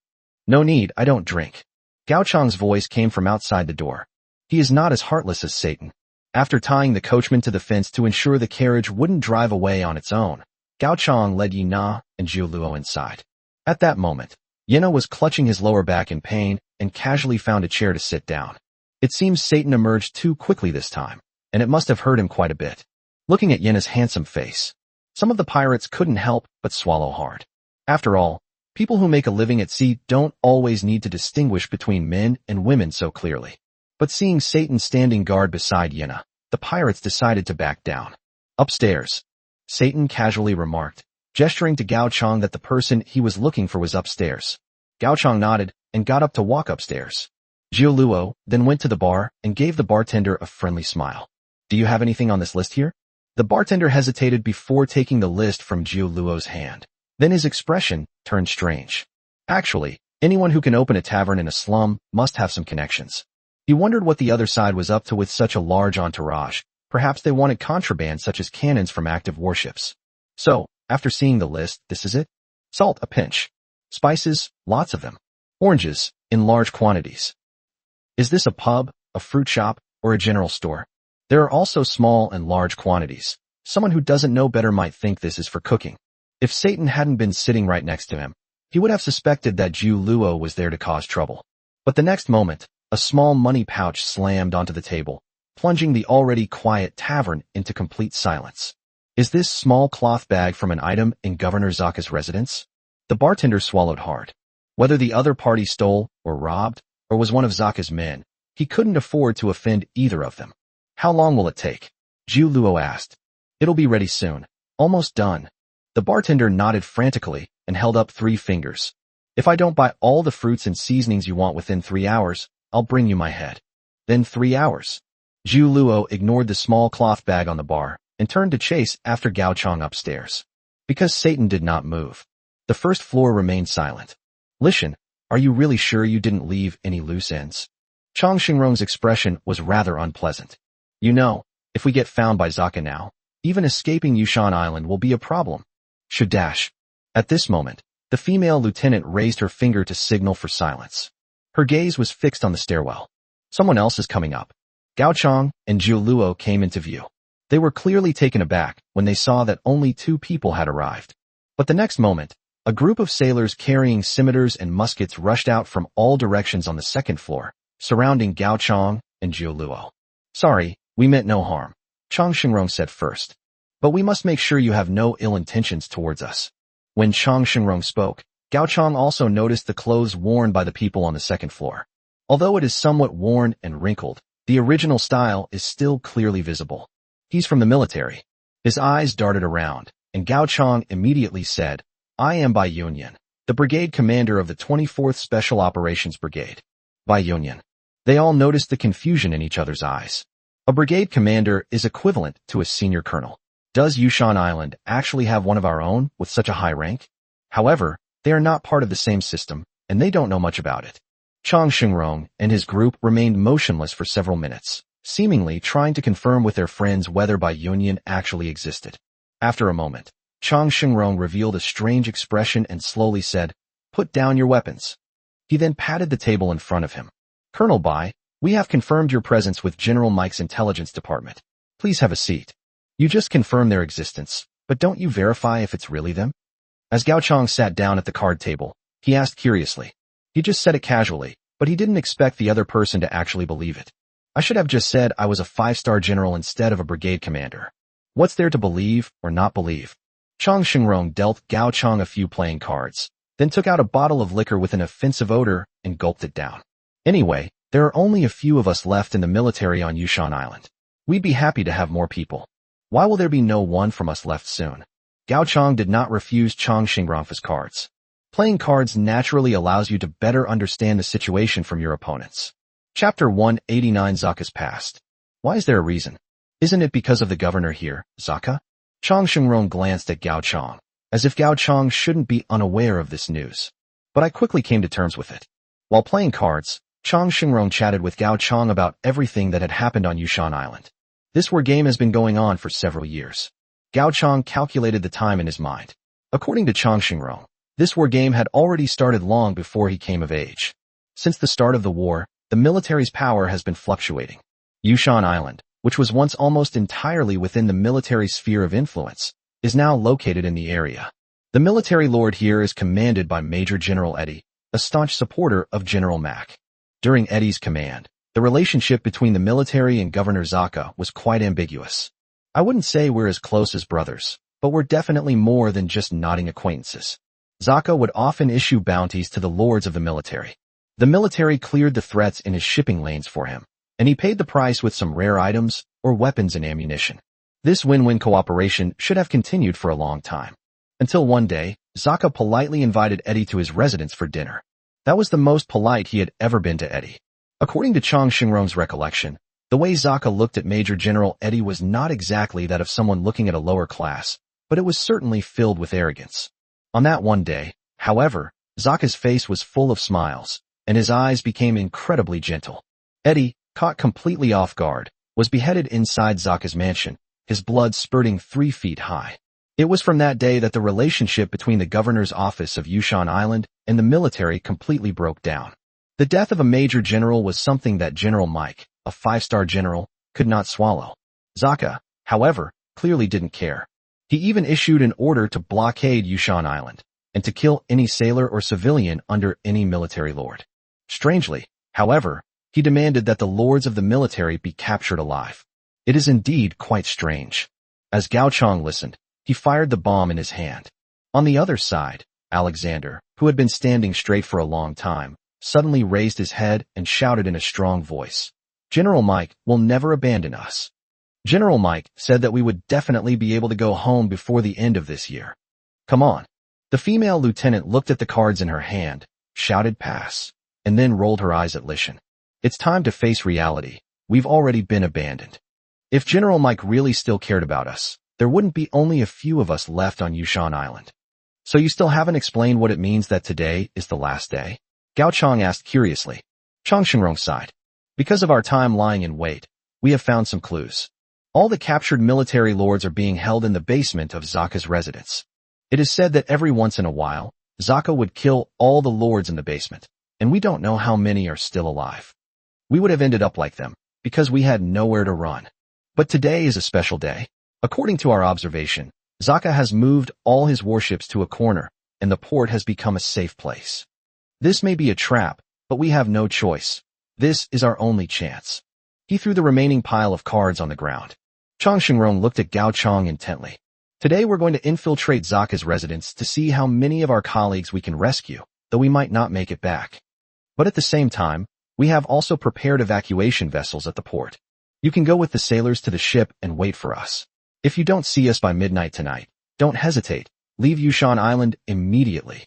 No need, I don't drink. Gao Chang's voice came from outside the door. He is not as heartless as Satan. After tying the coachman to the fence to ensure the carriage wouldn't drive away on its own, Gao Chang led Yina and Jiu Luo inside. At that moment, Yina was clutching his lower back in pain and casually found a chair to sit down. It seems Satan emerged too quickly this time, and it must have hurt him quite a bit. Looking at Yina's handsome face, some of the pirates couldn't help but swallow hard. After all, people who make a living at sea don't always need to distinguish between men and women so clearly. But seeing Satan standing guard beside Yina, the pirates decided to back down. Upstairs, Satan casually remarked, gesturing to Gao Chang that the person he was looking for was upstairs. Gao Chang nodded and got up to walk upstairs. Jiu Luo then went to the bar and gave the bartender a friendly smile. Do you have anything on this list here? The bartender hesitated before taking the list from Jiu Luo's hand. Then his expression turned strange. Actually, anyone who can open a tavern in a slum must have some connections. He wondered what the other side was up to with such a large entourage. Perhaps they wanted contraband such as cannons from active warships. So, after seeing the list, this is it? Salt, a pinch. Spices, lots of them. Oranges, in large quantities. Is this a pub, a fruit shop, or a general store? There are also small and large quantities. Someone who doesn't know better might think this is for cooking. If Satan hadn't been sitting right next to him, he would have suspected that Jiu Luo was there to cause trouble. But the next moment, a small money pouch slammed onto the table, plunging the already quiet tavern into complete silence. Is this small cloth bag from an item in Governor Zaka's residence? The bartender swallowed hard. Whether the other party stole or robbed, or was one of Zaka's men, he couldn't afford to offend either of them. How long will it take? Jiu Luo asked. It'll be ready soon. Almost done. The bartender nodded frantically and held up 3 fingers. If I don't buy all the fruits and seasonings you want within 3 hours, I'll bring you my head. Then 3 hours. Jiu Luo ignored the small cloth bag on the bar and turned to chase after Gao Chang upstairs. Because Satan did not move, the first floor remained silent. Lishan, are you really sure you didn't leave any loose ends? Chang Xingrong's expression was rather unpleasant. You know, if we get found by Zaka now, even escaping Yushan Island will be a problem. Should dash. At this moment, the female lieutenant raised her finger to signal for silence. Her gaze was fixed on the stairwell. Someone else is coming up. Gao Chong and Zhu Luo came into view. They were clearly taken aback when they saw that only 2 people had arrived. But the next moment, a group of sailors carrying scimitars and muskets rushed out from all directions on the 2nd floor, surrounding Gao Chong and Zhu Luo. Sorry, we meant no harm, Chang Xingrong said first. But we must make sure you have no ill intentions towards us. When Chang Xingrong spoke, Gao Chong also noticed the clothes worn by the people on the 2nd floor. Although it is somewhat worn and wrinkled, the original style is still clearly visible. He's from the military. His eyes darted around, and Gao Chong immediately said, I am Bai Yunyan, the brigade commander of the 24th Special Operations Brigade. Bai Yunyan. They all noticed the confusion in each other's eyes. A brigade commander is equivalent to a senior colonel. Does Yushan Island actually have one of our own with such a high rank? However, they are not part of the same system, and they don't know much about it. Chang Xingrong and his group remained motionless for several minutes, seemingly trying to confirm with their friends whether Bai Yunyan actually existed. After a moment, Chang Xingrong revealed a strange expression and slowly said, Put down your weapons. He then patted the table in front of him. Colonel Bai, we have confirmed your presence with General Mike's intelligence department. Please have a seat. You just confirmed their existence, but don't you verify if it's really them? As Gao Chong sat down at the card table, he asked curiously. He just said it casually, but he didn't expect the other person to actually believe it. I should have just said I was a 5-star general instead of a brigade commander. What's there to believe or not believe? Chang Xingrong dealt Gao Chong a few playing cards, then took out a bottle of liquor with an offensive odor and gulped it down. Anyway, there are only a few of us left in the military on Yushan Island. We'd be happy to have more people. Why will there be no one from us left soon? Gao Chong did not refuse Chang Xingrong's cards. Playing cards naturally allows you to better understand the situation from your opponents. Chapter 189 Zaka's past. Why is there a reason? Isn't it because of the governor here, Zaka? Chang Xingrong glanced at Gao Chong, as if Gao Chong shouldn't be unaware of this news. But I quickly came to terms with it. While playing cards, Chang Xingrong chatted with Gao Chong about everything that had happened on Yushan Island. This war game has been going on for several years. Gao Chong calculated the time in his mind. According to Chang Xingrong, this war game had already started long before he came of age. Since the start of the war, the military's power has been fluctuating. Yushan Island, which was once almost entirely within the military sphere of influence, is now located in the area. The military lord here is commanded by Major General Eddie, a staunch supporter of General Mack. During Eddie's command, the relationship between the military and Governor Zaka was quite ambiguous. I wouldn't say we're as close as brothers, but we're definitely more than just nodding acquaintances. Zaka would often issue bounties to the lords of the military. The military cleared the threats in his shipping lanes for him, and he paid the price with some rare items or weapons and ammunition. This win-win cooperation should have continued for a long time. Until one day, Zaka politely invited Eddie to his residence for dinner. That was the most polite he had ever been to Eddie. According to Chang Xingrong's recollection, the way Zaka looked at Major General Eddie was not exactly that of someone looking at a lower class, but it was certainly filled with arrogance. On that one day, however, Zaka's face was full of smiles, and his eyes became incredibly gentle. Eddie, caught completely off guard, was beheaded inside Zaka's mansion, his blood spurting 3 feet high. It was from that day that the relationship between the governor's office of Yushan Island and the military completely broke down. The death of a major general was something that General Mike, a 5-star general, could not swallow. Zaka, however, clearly didn't care. He even issued an order to blockade Yushan Island, and to kill any sailor or civilian under any military lord. Strangely, however, he demanded that the lords of the military be captured alive. It is indeed quite strange. As Gao Chong listened, he fired the bomb in his hand. On the other side, Alexander, who had been standing straight for a long time, suddenly raised his head and shouted in a strong voice, "General Mike will never abandon us." General Mike said that we would definitely be able to go home before the end of this year. Come on. The female lieutenant looked at the cards in her hand, shouted pass, and then rolled her eyes at Lishan. It's time to face reality. We've already been abandoned. If General Mike really still cared about us, there wouldn't be only a few of us left on Yushan Island. So you still haven't explained what it means that today is the last day? Gao Chong asked curiously. Chang Xingrong sighed. Because of our time lying in wait, we have found some clues. All the captured military lords are being held in the basement of Zaka's residence. It is said that every once in a while, Zaka would kill all the lords in the basement, and we don't know how many are still alive. We would have ended up like them, because we had nowhere to run. But today is a special day. According to our observation, Zaka has moved all his warships to a corner, and the port has become a safe place. This may be a trap, but we have no choice. This is our only chance. He threw the remaining pile of cards on the ground. Chang Xingrong looked at Gao Chong intently. Today we're going to infiltrate Zaka's residence to see how many of our colleagues we can rescue, though we might not make it back. But at the same time, we have also prepared evacuation vessels at the port. You can go with the sailors to the ship and wait for us. If you don't see us by midnight tonight, don't hesitate. Leave Yushan Island immediately.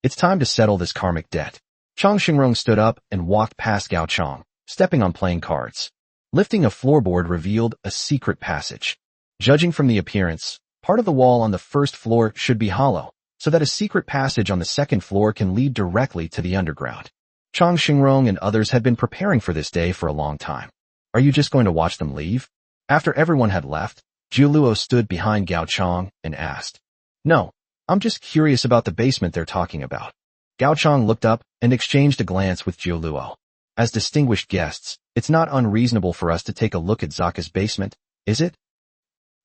It's time to settle this karmic debt. Chang Xingrong stood up and walked past Gao Chong, stepping on playing cards. Lifting a floorboard revealed a secret passage. Judging from the appearance, part of the wall on the first floor should be hollow, so that a secret passage on the second floor can lead directly to the underground. Chang Xingrong and others had been preparing for this day for a long time. Are you just going to watch them leave? After everyone had left, Zhu Luo stood behind Gao Chong and asked, "No, I'm just curious about the basement they're talking about." Gao Chong looked up and exchanged a glance with Zhu Luo. As distinguished guests, it's not unreasonable for us to take a look at Zaka's basement, is it?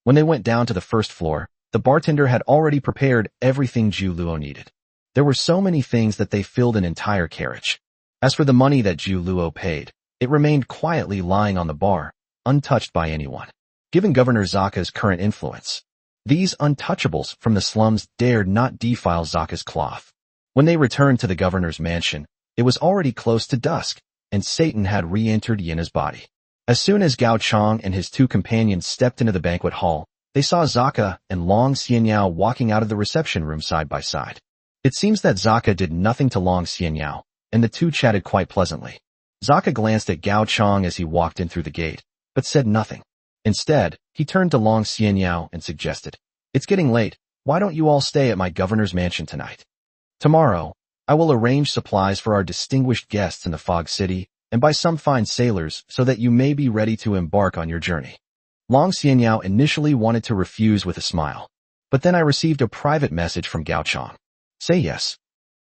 When they went down to the first floor, the bartender had already prepared everything Zhu Luo needed. There were so many things that they filled an entire carriage. As for the money that Zhu Luo paid, it remained quietly lying on the bar, untouched by anyone. Given Governor Zaka's current influence, these untouchables from the slums dared not defile Zaka's cloth. When they returned to the governor's mansion, it was already close to dusk, and Satan had re-entered Yina's body. As soon as Gao Chong and his two companions stepped into the banquet hall, they saw Zaka and Long Xianyao walking out of the reception room side by side. It seems that Zaka did nothing to Long Xianyao, and the two chatted quite pleasantly. Zaka glanced at Gao Chong as he walked in through the gate, but said nothing. Instead, he turned to Long Xianyao and suggested, "It's getting late, why don't you all stay at my governor's mansion tonight? Tomorrow, I will arrange supplies for our distinguished guests in the Fog City and buy some fine sailors so that you may be ready to embark on your journey." Long Xianyao initially wanted to refuse with a smile, but then I received a private message from Gao Chong. Say yes.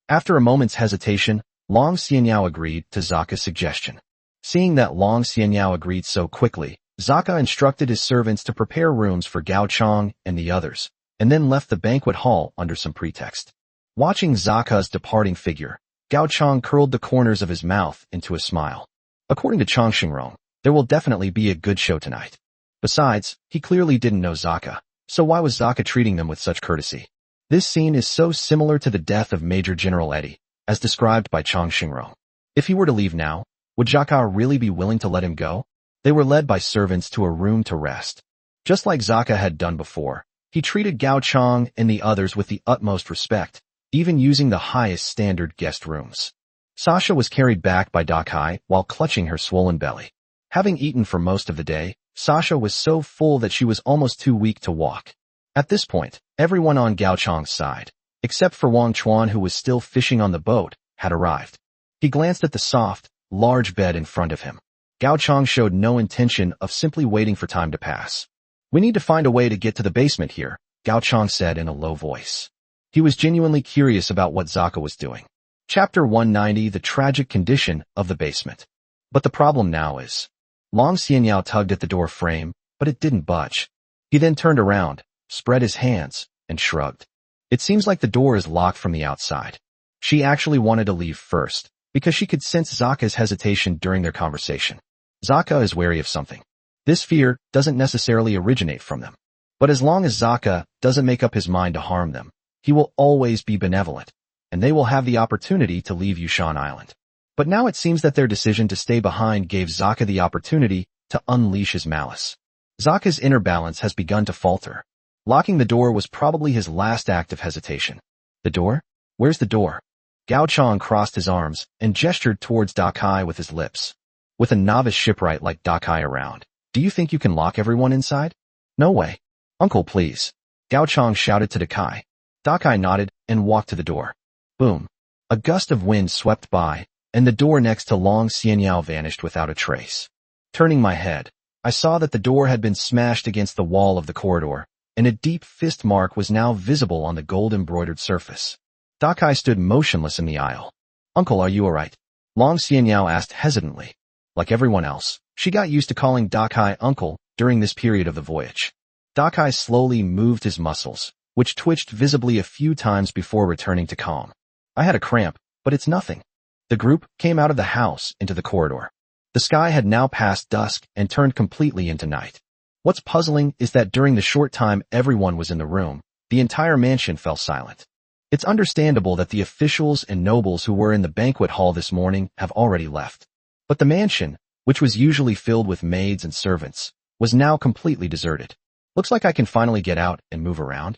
After a moment's hesitation, Long Xianyao agreed to Zaka's suggestion. Seeing that Long Xianyao agreed so quickly, Zaka instructed his servants to prepare rooms for Gao Chong and the others, and then left the banquet hall under some pretext. Watching Zaka's departing figure, Gao Chong curled the corners of his mouth into a smile. According to Chang Xingrong, there will definitely be a good show tonight. Besides, he clearly didn't know Zaka, so why was Zaka treating them with such courtesy? This scene is so similar to the death of Major General Eddie, as described by Chang Xingrong. If he were to leave now, would Zaka really be willing to let him go? They were led by servants to a room to rest. Just like Zaka had done before, he treated Gao Chong and the others with the utmost respect, even using the highest standard guest rooms. Sasha was carried back by Dakai while clutching her swollen belly. Having eaten for most of the day, Sasha was so full that she was almost too weak to walk. At this point, everyone on Gao Chong's side, except for Wang Chuan who was still fishing on the boat, had arrived. He glanced at the soft, large bed in front of him. Gao Chong showed no intention of simply waiting for time to pass. "We need to find a way to get to the basement here," Gao Chong said in a low voice. He was genuinely curious about what Zaka was doing. Chapter 190, The Tragic Condition of the Basement. But the problem now is, Long Xianyao tugged at the door frame, but it didn't budge. He then turned around, spread his hands, and shrugged. It seems like the door is locked from the outside. She actually wanted to leave first, because she could sense Zaka's hesitation during their conversation. Zaka is wary of something. This fear doesn't necessarily originate from them. But as long as Zaka doesn't make up his mind to harm them, he will always be benevolent, and they will have the opportunity to leave Yushan Island. But now it seems that their decision to stay behind gave Zaka the opportunity to unleash his malice. Zaka's inner balance has begun to falter. Locking the door was probably his last act of hesitation. The door? Where's the door? Gao Chong crossed his arms and gestured towards Dakai with his lips. With a novice shipwright like Dakai around, do you think you can lock everyone inside? No way. Uncle, please. Gao Chong shouted to Dakai. Dakai nodded and walked to the door. Boom. A gust of wind swept by, and the door next to Long Xianyao vanished without a trace. Turning my head, I saw that the door had been smashed against the wall of the corridor, and a deep fist mark was now visible on the gold-embroidered surface. Dakai stood motionless in the aisle. Uncle, are you all right? Long Xianyao asked hesitantly. Like everyone else, she got used to calling Dakai uncle during this period of the voyage. Dakai slowly moved his muscles, which twitched visibly a few times before returning to calm. I had a cramp, but it's nothing. The group came out of the house into the corridor. The sky had now passed dusk and turned completely into night. What's puzzling is that during the short time everyone was in the room, the entire mansion fell silent. It's understandable that the officials and nobles who were in the banquet hall this morning have already left. But the mansion, which was usually filled with maids and servants, was now completely deserted. Looks like I can finally get out and move around.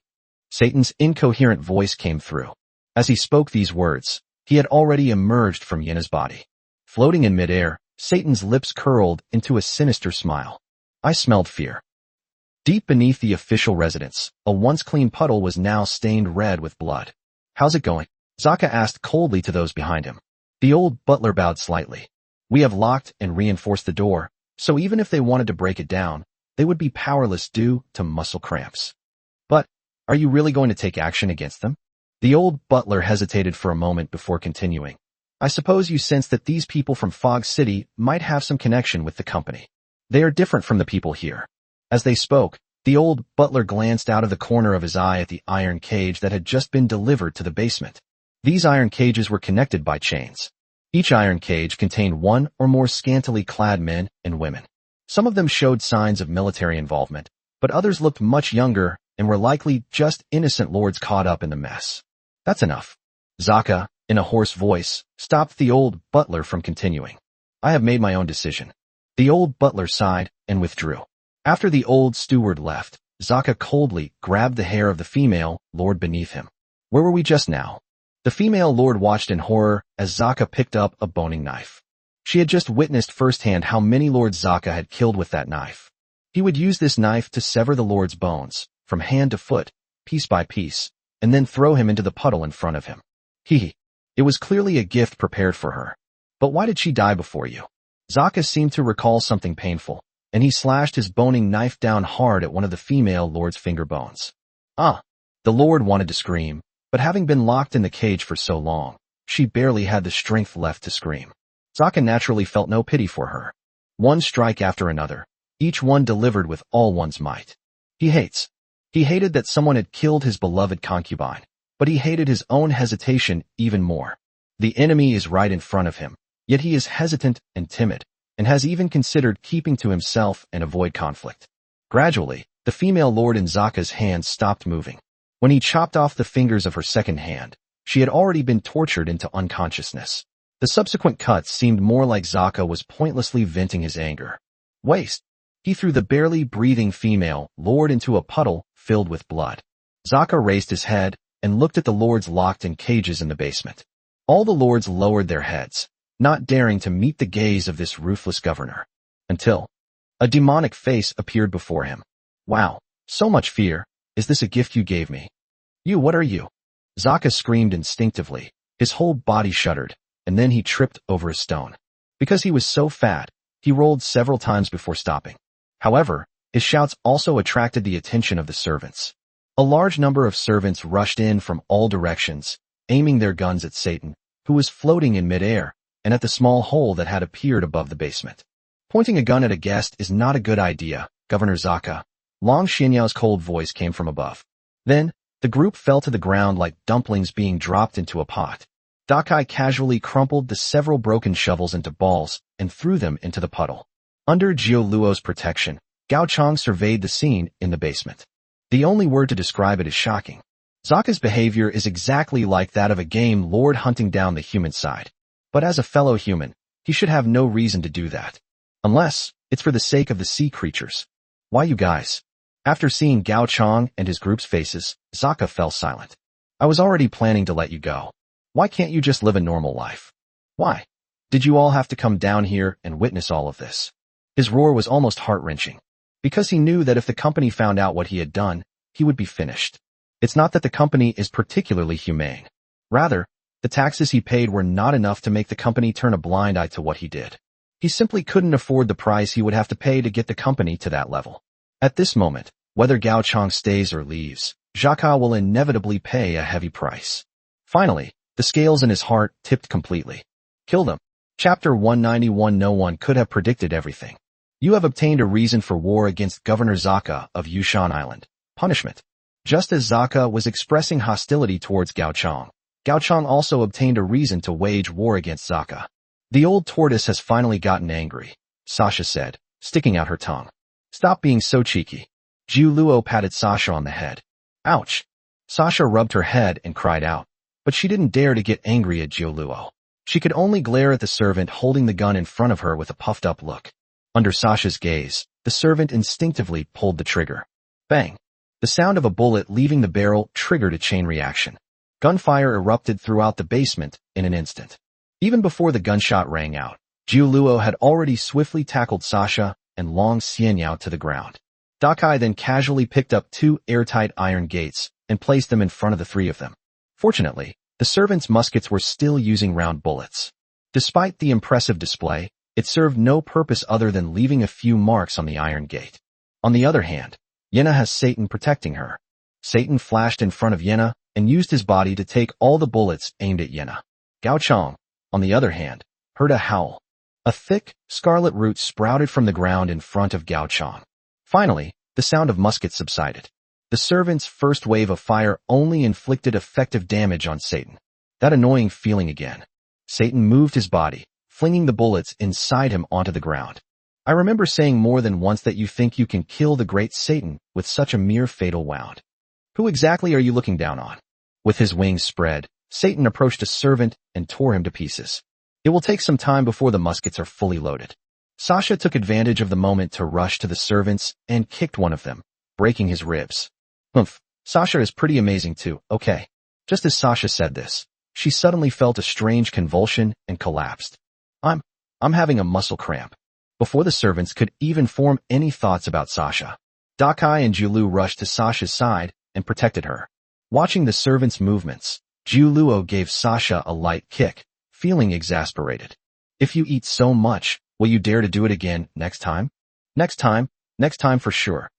Satan's incoherent voice came through. As he spoke these words, he had already emerged from Yena's body. Floating in midair, Satan's lips curled into a sinister smile. I smelled fear. Deep beneath the official residence, a once clean puddle was now stained red with blood. How's it going? Zaka asked coldly to those behind him. The old butler bowed slightly. We have locked and reinforced the door, so even if they wanted to break it down, they would be powerless due to muscle cramps. But, are you really going to take action against them? The old butler hesitated for a moment before continuing. I suppose you sense that these people from Fog City might have some connection with the company. They are different from the people here. As they spoke, the old butler glanced out of the corner of his eye at the iron cage that had just been delivered to the basement. These iron cages were connected by chains. Each iron cage contained one or more scantily clad men and women. Some of them showed signs of military involvement, but others looked much younger and were likely just innocent lords caught up in the mess. That's enough. Zaka, in a hoarse voice, stopped the old butler from continuing. I have made my own decision. The old butler sighed and withdrew. After the old steward left, Zaka coldly grabbed the hair of the female lord beneath him. Where were we just now? The female lord watched in horror as Zaka picked up a boning knife. She had just witnessed firsthand how many lords Zaka had killed with that knife. He would use this knife to sever the lord's bones, from hand to foot, piece by piece, and then throw him into the puddle in front of him. It was clearly a gift prepared for her. But why did she die before you? Zaka seemed to recall something painful, and he slashed his boning knife down hard at one of the female lord's finger bones. The lord wanted to scream, but having been locked in the cage for so long, she barely had the strength left to scream. Zaka naturally felt no pity for her. One strike after another, each one delivered with all one's might. He hated that someone had killed his beloved concubine, but he hated his own hesitation even more. The enemy is right in front of him, yet he is hesitant and timid, and has even considered keeping to himself and avoid conflict. Gradually, the female lord in Zaka's hands stopped moving. When he chopped off the fingers of her second hand, she had already been tortured into unconsciousness. The subsequent cuts seemed more like Zaka was pointlessly venting his anger. Waste. He threw the barely breathing female lord into a puddle filled with blood. Zaka raised his head and looked at the lords locked in cages in the basement. All the lords lowered their heads, not daring to meet the gaze of this ruthless governor. Until a demonic face appeared before him. Wow, so much fear. Is this a gift you gave me? What are you? Zaka screamed instinctively. His whole body shuddered, and then he tripped over a stone. Because he was so fat, he rolled several times before stopping. However, his shouts also attracted the attention of the servants. A large number of servants rushed in from all directions, aiming their guns at Satan, who was floating in midair, and at the small hole that had appeared above the basement. Pointing a gun at a guest is not a good idea, Governor Zaka. Long Xianyao's cold voice came from above. Then, the group fell to the ground like dumplings being dropped into a pot. Dakai casually crumpled the several broken shovels into balls and threw them into the puddle. Under Jiu Luo's protection, Gao Chong surveyed the scene in the basement. The only word to describe it is shocking. Zaka's behavior is exactly like that of a game lord hunting down the human side. But as a fellow human, he should have no reason to do that. Unless it's for the sake of the sea creatures. Why you guys? After seeing Gao Chong and his group's faces, Zaka fell silent. I was already planning to let you go. Why can't you just live a normal life? Why did you all have to come down here and witness all of this? His roar was almost heart-wrenching. Because he knew that if the company found out what he had done, he would be finished. It's not that the company is particularly humane. Rather, the taxes he paid were not enough to make the company turn a blind eye to what he did. He simply couldn't afford the price he would have to pay to get the company to that level. At this moment, whether Gao Chong stays or leaves, Zaka will inevitably pay a heavy price. Finally, the scales in his heart tipped completely. Kill them. Chapter 191. No one could have predicted everything. You have obtained a reason for war against Governor Zaka of Yushan Island. Punishment. Just as Zaka was expressing hostility towards Gao Chong also obtained a reason to wage war against Zaka. The old tortoise has finally gotten angry, Sasha said, sticking out her tongue. Stop being so cheeky. Jiu Luo patted Sasha on the head. Ouch. Sasha rubbed her head and cried out, but she didn't dare to get angry at Jiu Luo. She could only glare at the servant holding the gun in front of her with a puffed-up look. Under Sasha's gaze, the servant instinctively pulled the trigger. Bang! The sound of a bullet leaving the barrel triggered a chain reaction. Gunfire erupted throughout the basement in an instant. Even before the gunshot rang out, Jiu Luo had already swiftly tackled Sasha and Long Xianyao to the ground. Dakai then casually picked up 2 airtight iron gates and placed them in front of the 3 of them. Fortunately, the servants' muskets were still using round bullets. Despite the impressive display, it served no purpose other than leaving a few marks on the iron gate. On the other hand, Yena has Satan protecting her. Satan flashed in front of Yena and used his body to take all the bullets aimed at Yena. Gao Chong, on the other hand, heard a howl. A thick, scarlet root sprouted from the ground in front of Gao Chong. Finally, the sound of muskets subsided. The servant's first wave of fire only inflicted effective damage on Satan. That annoying feeling again. Satan moved his body, flinging the bullets inside him onto the ground. I remember saying more than once that you think you can kill the great Satan with such a mere fatal wound. Who exactly are you looking down on? With his wings spread, Satan approached a servant and tore him to pieces. It will take some time before the muskets are fully loaded. Sasha took advantage of the moment to rush to the servants and kicked one of them, breaking his ribs. Humph, Sasha is pretty amazing too, okay. Just as Sasha said this, she suddenly felt a strange convulsion and collapsed. I'm having a muscle cramp. Before the servants could even form any thoughts about Sasha, Dakai and Jiulu rushed to Sasha's side and protected her. Watching the servants' movements, Jiuluo gave Sasha a light kick, feeling exasperated. If you eat so much, will you dare to do it again next time? Next time for sure.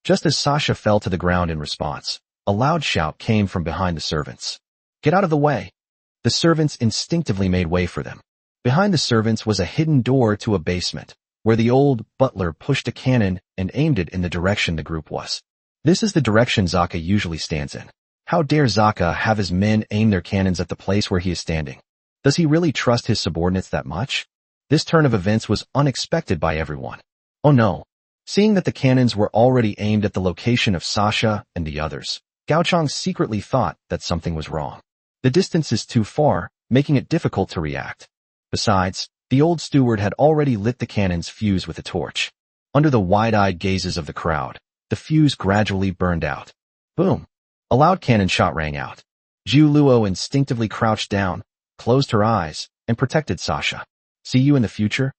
Just as Sasha fell to the ground in response, a loud shout came from behind the servants. Get out of the way! The servants instinctively made way for them. Behind the servants was a hidden door to a basement, where the old butler pushed a cannon and aimed it in the direction the group was. This is the direction Zaka usually stands in. How dare Zaka have his men aim their cannons at the place where he is standing? Does he really trust his subordinates that much? This turn of events was unexpected by everyone. Oh no. Seeing that the cannons were already aimed at the location of Sasha and the others, Gao Chong secretly thought that something was wrong. The distance is too far, making it difficult to react. Besides, the old steward had already lit the cannon's fuse with a torch. Under the wide-eyed gazes of the crowd, the fuse gradually burned out. Boom! A loud cannon shot rang out. Jiu Luo instinctively crouched down, closed her eyes, and protected Sasha. See you in the future?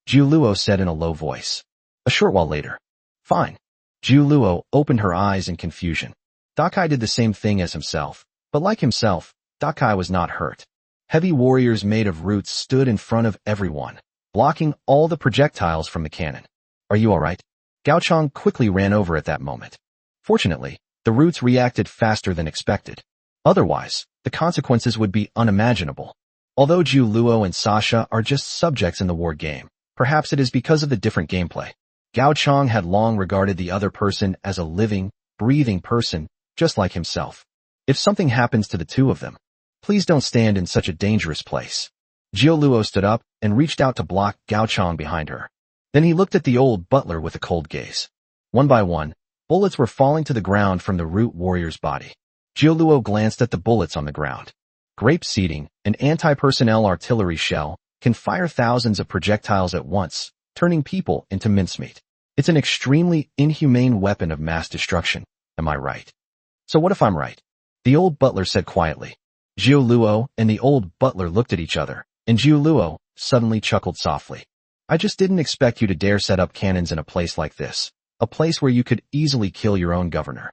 Jiu Luo said in a low voice. A short while later. Fine. Jiu Luo opened her eyes in confusion. Dakai did the same thing as himself, but like himself, Dakai was not hurt. Heavy warriors made of roots stood in front of everyone, blocking all the projectiles from the cannon. Are you alright? Gao Chong quickly ran over at that moment. Fortunately, the roots reacted faster than expected. Otherwise, the consequences would be unimaginable. Although Jiu Luo and Sasha are just subjects in the war game, perhaps it is because of the different gameplay. Gao Chong had long regarded the other person as a living, breathing person, just like himself. If something happens to the two of them, please don't stand in such a dangerous place. Jiu Luo stood up and reached out to block Gao Chong behind her. Then he looked at the old butler with a cold gaze. One by one, bullets were falling to the ground from the root warrior's body. Jiu Luo glanced at the bullets on the ground. Grape seeding, an anti-personnel artillery shell, can fire thousands of projectiles at once, turning people into mincemeat. It's an extremely inhumane weapon of mass destruction, am I right? So what if I'm right? The old butler said quietly. Jiu Luo and the old butler looked at each other, and Jiu Luo suddenly chuckled softly. I just didn't expect you to dare set up cannons in a place like this, a place where you could easily kill your own governor.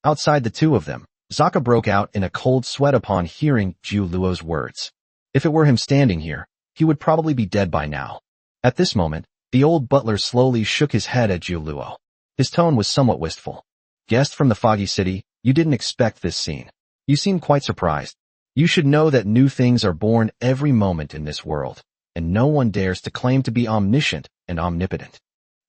Outside the two of them, Zaka broke out in a cold sweat upon hearing Jiu Luo's words. If it were him standing here, he would probably be dead by now. At this moment, the old butler slowly shook his head at Jiu Luo. His tone was somewhat wistful. Guest from the Foggy City, you didn't expect this scene. You seem quite surprised. You should know that new things are born every moment in this world. and no one dares to claim to be omniscient and omnipotent.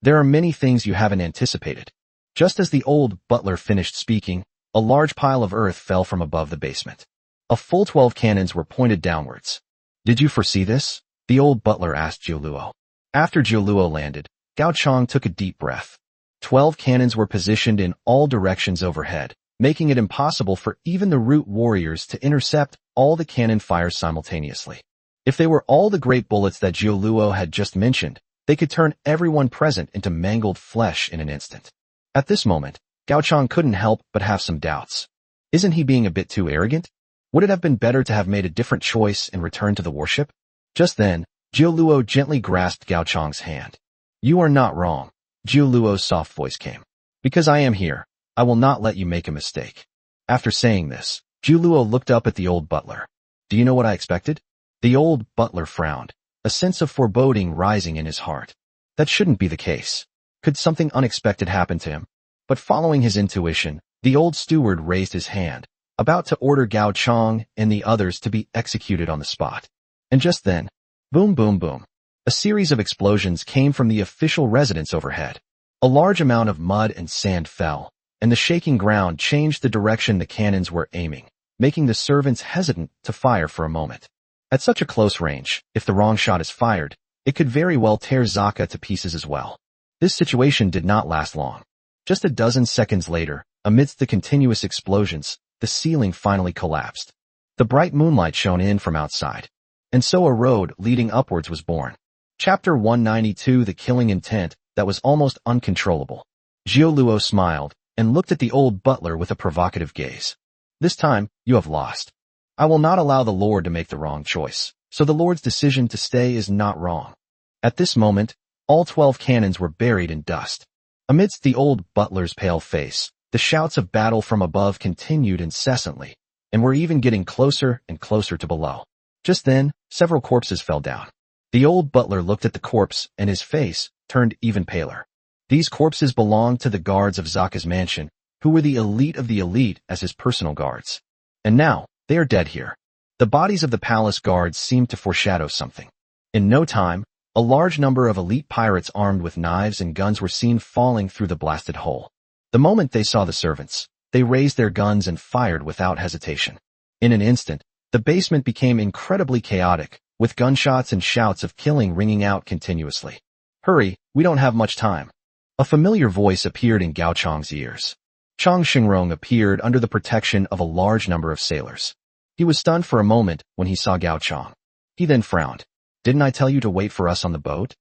There are many things you haven't anticipated. Just as the old butler finished speaking, a large pile of earth fell from above the basement. A full 12 cannons were pointed downwards. Did you foresee this? The old butler asked Jiuluo. After Jiuluo landed, Gao Chang took a deep breath. 12 cannons were positioned in all directions overhead, making it impossible for even the root warriors to intercept all the cannon fires simultaneously. If they were all the great bullets that Jiuluo had just mentioned, they could turn everyone present into mangled flesh in an instant. At this moment, Gao Chang couldn't help but have some doubts. Isn't he being a bit too arrogant? Would it have been better to have made a different choice and returned to the warship? Just then, Jiuluo gently grasped Gao Chang's hand. You are not wrong. Jiuluo's soft voice came. Because I am here, I will not let you make a mistake. After saying this, Jiuluo looked up at the old butler. Do you know what I expected? The old butler frowned, a sense of foreboding rising in his heart. That shouldn't be the case. Could something unexpected happen to him? But following his intuition, the old steward raised his hand, about to order Gao Chang and the others to be executed on the spot. And just then, boom boom boom, a series of explosions came from the official residence overhead. A large amount of mud and sand fell, and the shaking ground changed the direction the cannons were aiming, making the servants hesitant to fire for a moment. At such a close range, if the wrong shot is fired, it could very well tear Zaka to pieces as well. This situation did not last long. Just a dozen seconds later, amidst the continuous explosions, the ceiling finally collapsed. The bright moonlight shone in from outside, and so a road leading upwards was born. Chapter 192: The Killing Intent That Was Almost Uncontrollable. Jiuluo smiled and looked at the old butler with a provocative gaze. This time, you have lost. I will not allow the Lord to make the wrong choice, so the Lord's decision to stay is not wrong. At this moment, all 12 cannons were buried in dust. Amidst the old butler's pale face, the shouts of battle from above continued incessantly, and were even getting closer and closer to below. Just then, several corpses fell down. The old butler looked at the corpse, and his face turned even paler. These corpses belonged to the guards of Zaka's mansion, who were the elite of the elite as his personal guards. And now, they are dead here. The bodies of the palace guards seemed to foreshadow something. In no time, a large number of elite pirates armed with knives and guns were seen falling through the blasted hole. The moment they saw the servants, they raised their guns and fired without hesitation. In an instant, the basement became incredibly chaotic, with gunshots and shouts of killing ringing out continuously. Hurry, we don't have much time. A familiar voice appeared in Gao Chang's ears. Chang Xingrong appeared under the protection of a large number of sailors. He was stunned for a moment when he saw Gao Chang. He then frowned. Didn't I tell you to wait for us on the boat?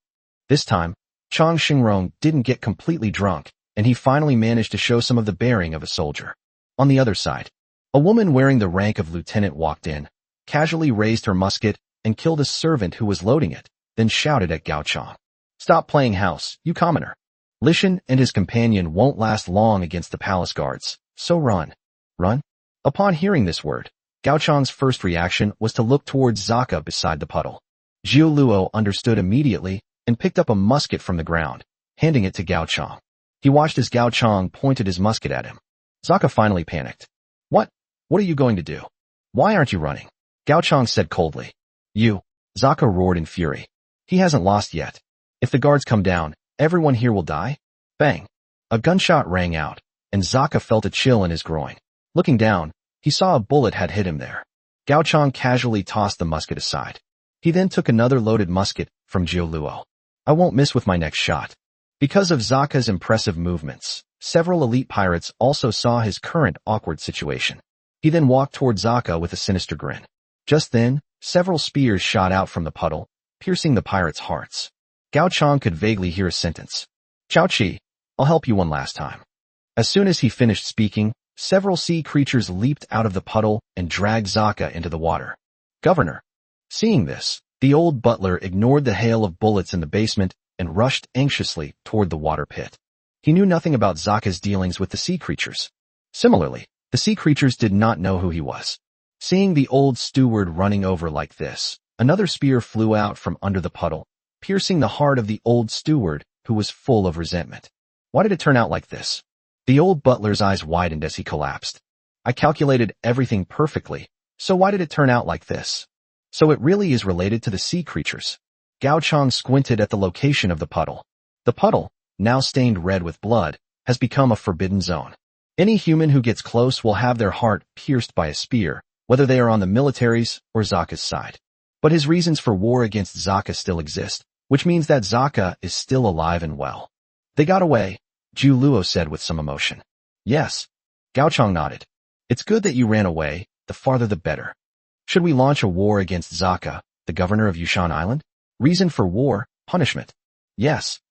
This time, Chang Xingrong didn't get completely drunk, and he finally managed to show some of the bearing of a soldier. On the other side, a woman wearing the rank of lieutenant walked in, casually raised her musket, and killed a servant who was loading it, then shouted at Gao Chang. Stop playing house, you commoner. Lishan and his companion won't last long against the palace guards, so run. Run? Upon hearing this word, Gao Chang's first reaction was to look towards Zaka beside the puddle. Jiuluo understood immediately and picked up a musket from the ground, handing it to Gao Chang. He watched as Gao Chang pointed his musket at him. Zaka finally panicked. What? What are you going to do? Why aren't you running? Gao Chang said coldly. You. Zaka roared in fury. He hasn't lost yet. If the guards come down, everyone here will die? Bang. A gunshot rang out, and Zaka felt a chill in his groin. Looking down, he saw a bullet had hit him there. Gao Chang casually tossed the musket aside. He then took another loaded musket from Jiuluo. I won't miss with my next shot. Because of Zaka's impressive movements, several elite pirates also saw his current awkward situation. He then walked toward Zaka with a sinister grin. Just then, several spears shot out from the puddle, piercing the pirates' hearts. Gao Chang could vaguely hear a sentence. Chao Chi, I'll help you one last time. As soon as he finished speaking, several sea creatures leaped out of the puddle and dragged Zaka into the water. Governor. Seeing this, the old butler ignored the hail of bullets in the basement and rushed anxiously toward the water pit. He knew nothing about Zaka's dealings with the sea creatures. Similarly, the sea creatures did not know who he was. Seeing the old steward running over like this, another spear flew out from under the puddle, piercing the heart of the old steward, who was full of resentment. Why did it turn out like this? The old butler's eyes widened as he collapsed. I calculated everything perfectly, so why did it turn out like this? So it really is related to the sea creatures. Gao Chang squinted at the location of the puddle. The puddle, now stained red with blood, has become a forbidden zone. Any human who gets close will have their heart pierced by a spear, whether they are on the military's or Zaka's side. But his reasons for war against Zaka still exist, which means that Zaka is still alive and well. They got away, Zhu Luo said with some emotion. Yes. Gao Chang nodded. It's good that you ran away, the farther the better. Should we launch a war against Zaka, the governor of Yushan Island? Reason for war, punishment. Yes.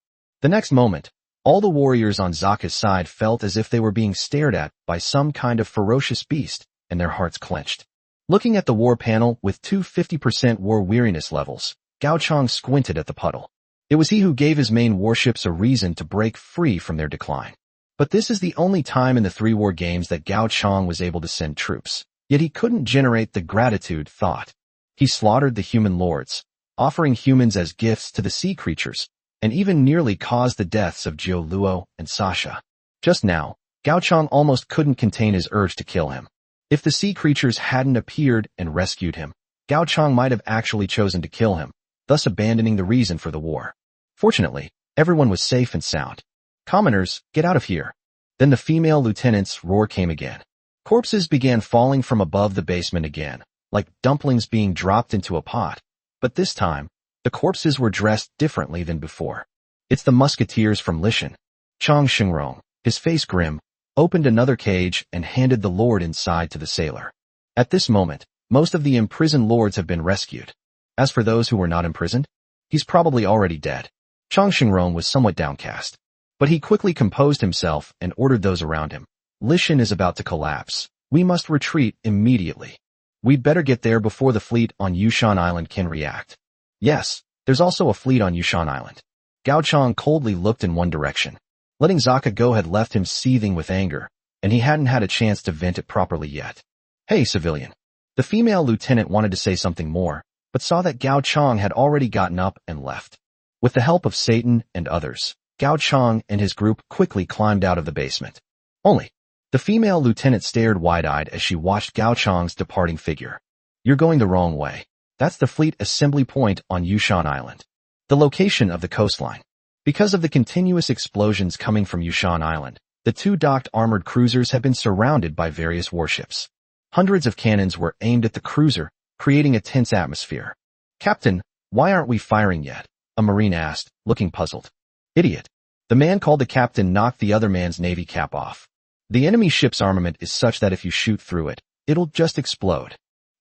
The next moment, all the warriors on Zaka's side felt as if they were being stared at by some kind of ferocious beast, and their hearts clenched. Looking at the war panel with two 50% war weariness levels, Gao Chang squinted at the puddle. It was he who gave his main warships a reason to break free from their decline. But this is the only time in the 3 war games that Gao Chang was able to send troops, yet he couldn't generate the gratitude thought. He slaughtered the human lords, offering humans as gifts to the sea creatures, and even nearly caused the deaths of Zhou Luo and Sasha. Just now, Gao Chang almost couldn't contain his urge to kill him. If the sea creatures hadn't appeared and rescued him, Gao Chang might have actually chosen to kill him, thus abandoning the reason for the war. Fortunately, everyone was safe and sound. Commoners, get out of here. Then the female lieutenant's roar came again. Corpses began falling from above the basement again, like dumplings being dropped into a pot. But this time, the corpses were dressed differently than before. It's the musketeers from Lishan. Chang Xingrong, his face grim, opened another cage and handed the lord inside to the sailor. At this moment, most of the imprisoned lords have been rescued. As for those who were not imprisoned, he's probably already dead. Chang Xingrong was somewhat downcast. But he quickly composed himself and ordered those around him. Lishan is about to collapse. We must retreat immediately. We'd better get there before the fleet on Yushan Island can react. Yes, there's also a fleet on Yushan Island. Gao Chang coldly looked in one direction. Letting Zaka go had left him seething with anger, and he hadn't had a chance to vent it properly yet. Hey, civilian. The female lieutenant wanted to say something more, but saw that Gao Chang had already gotten up and left. With the help of Satan and others, Gao Chang and his group quickly climbed out of the basement. Only, the female lieutenant stared wide-eyed as she watched Gao Chang's departing figure. You're going the wrong way. That's the fleet assembly point on Yushan Island. The location of the coastline. Because of the continuous explosions coming from Yushan Island, the 2 docked armored cruisers have been surrounded by various warships. Hundreds of cannons were aimed at the cruiser, creating a tense atmosphere. Captain, why aren't we firing yet? A marine asked, looking puzzled. Idiot. The man called the captain knocked the other man's navy cap off. The enemy ship's armament is such that if you shoot through it, it'll just explode.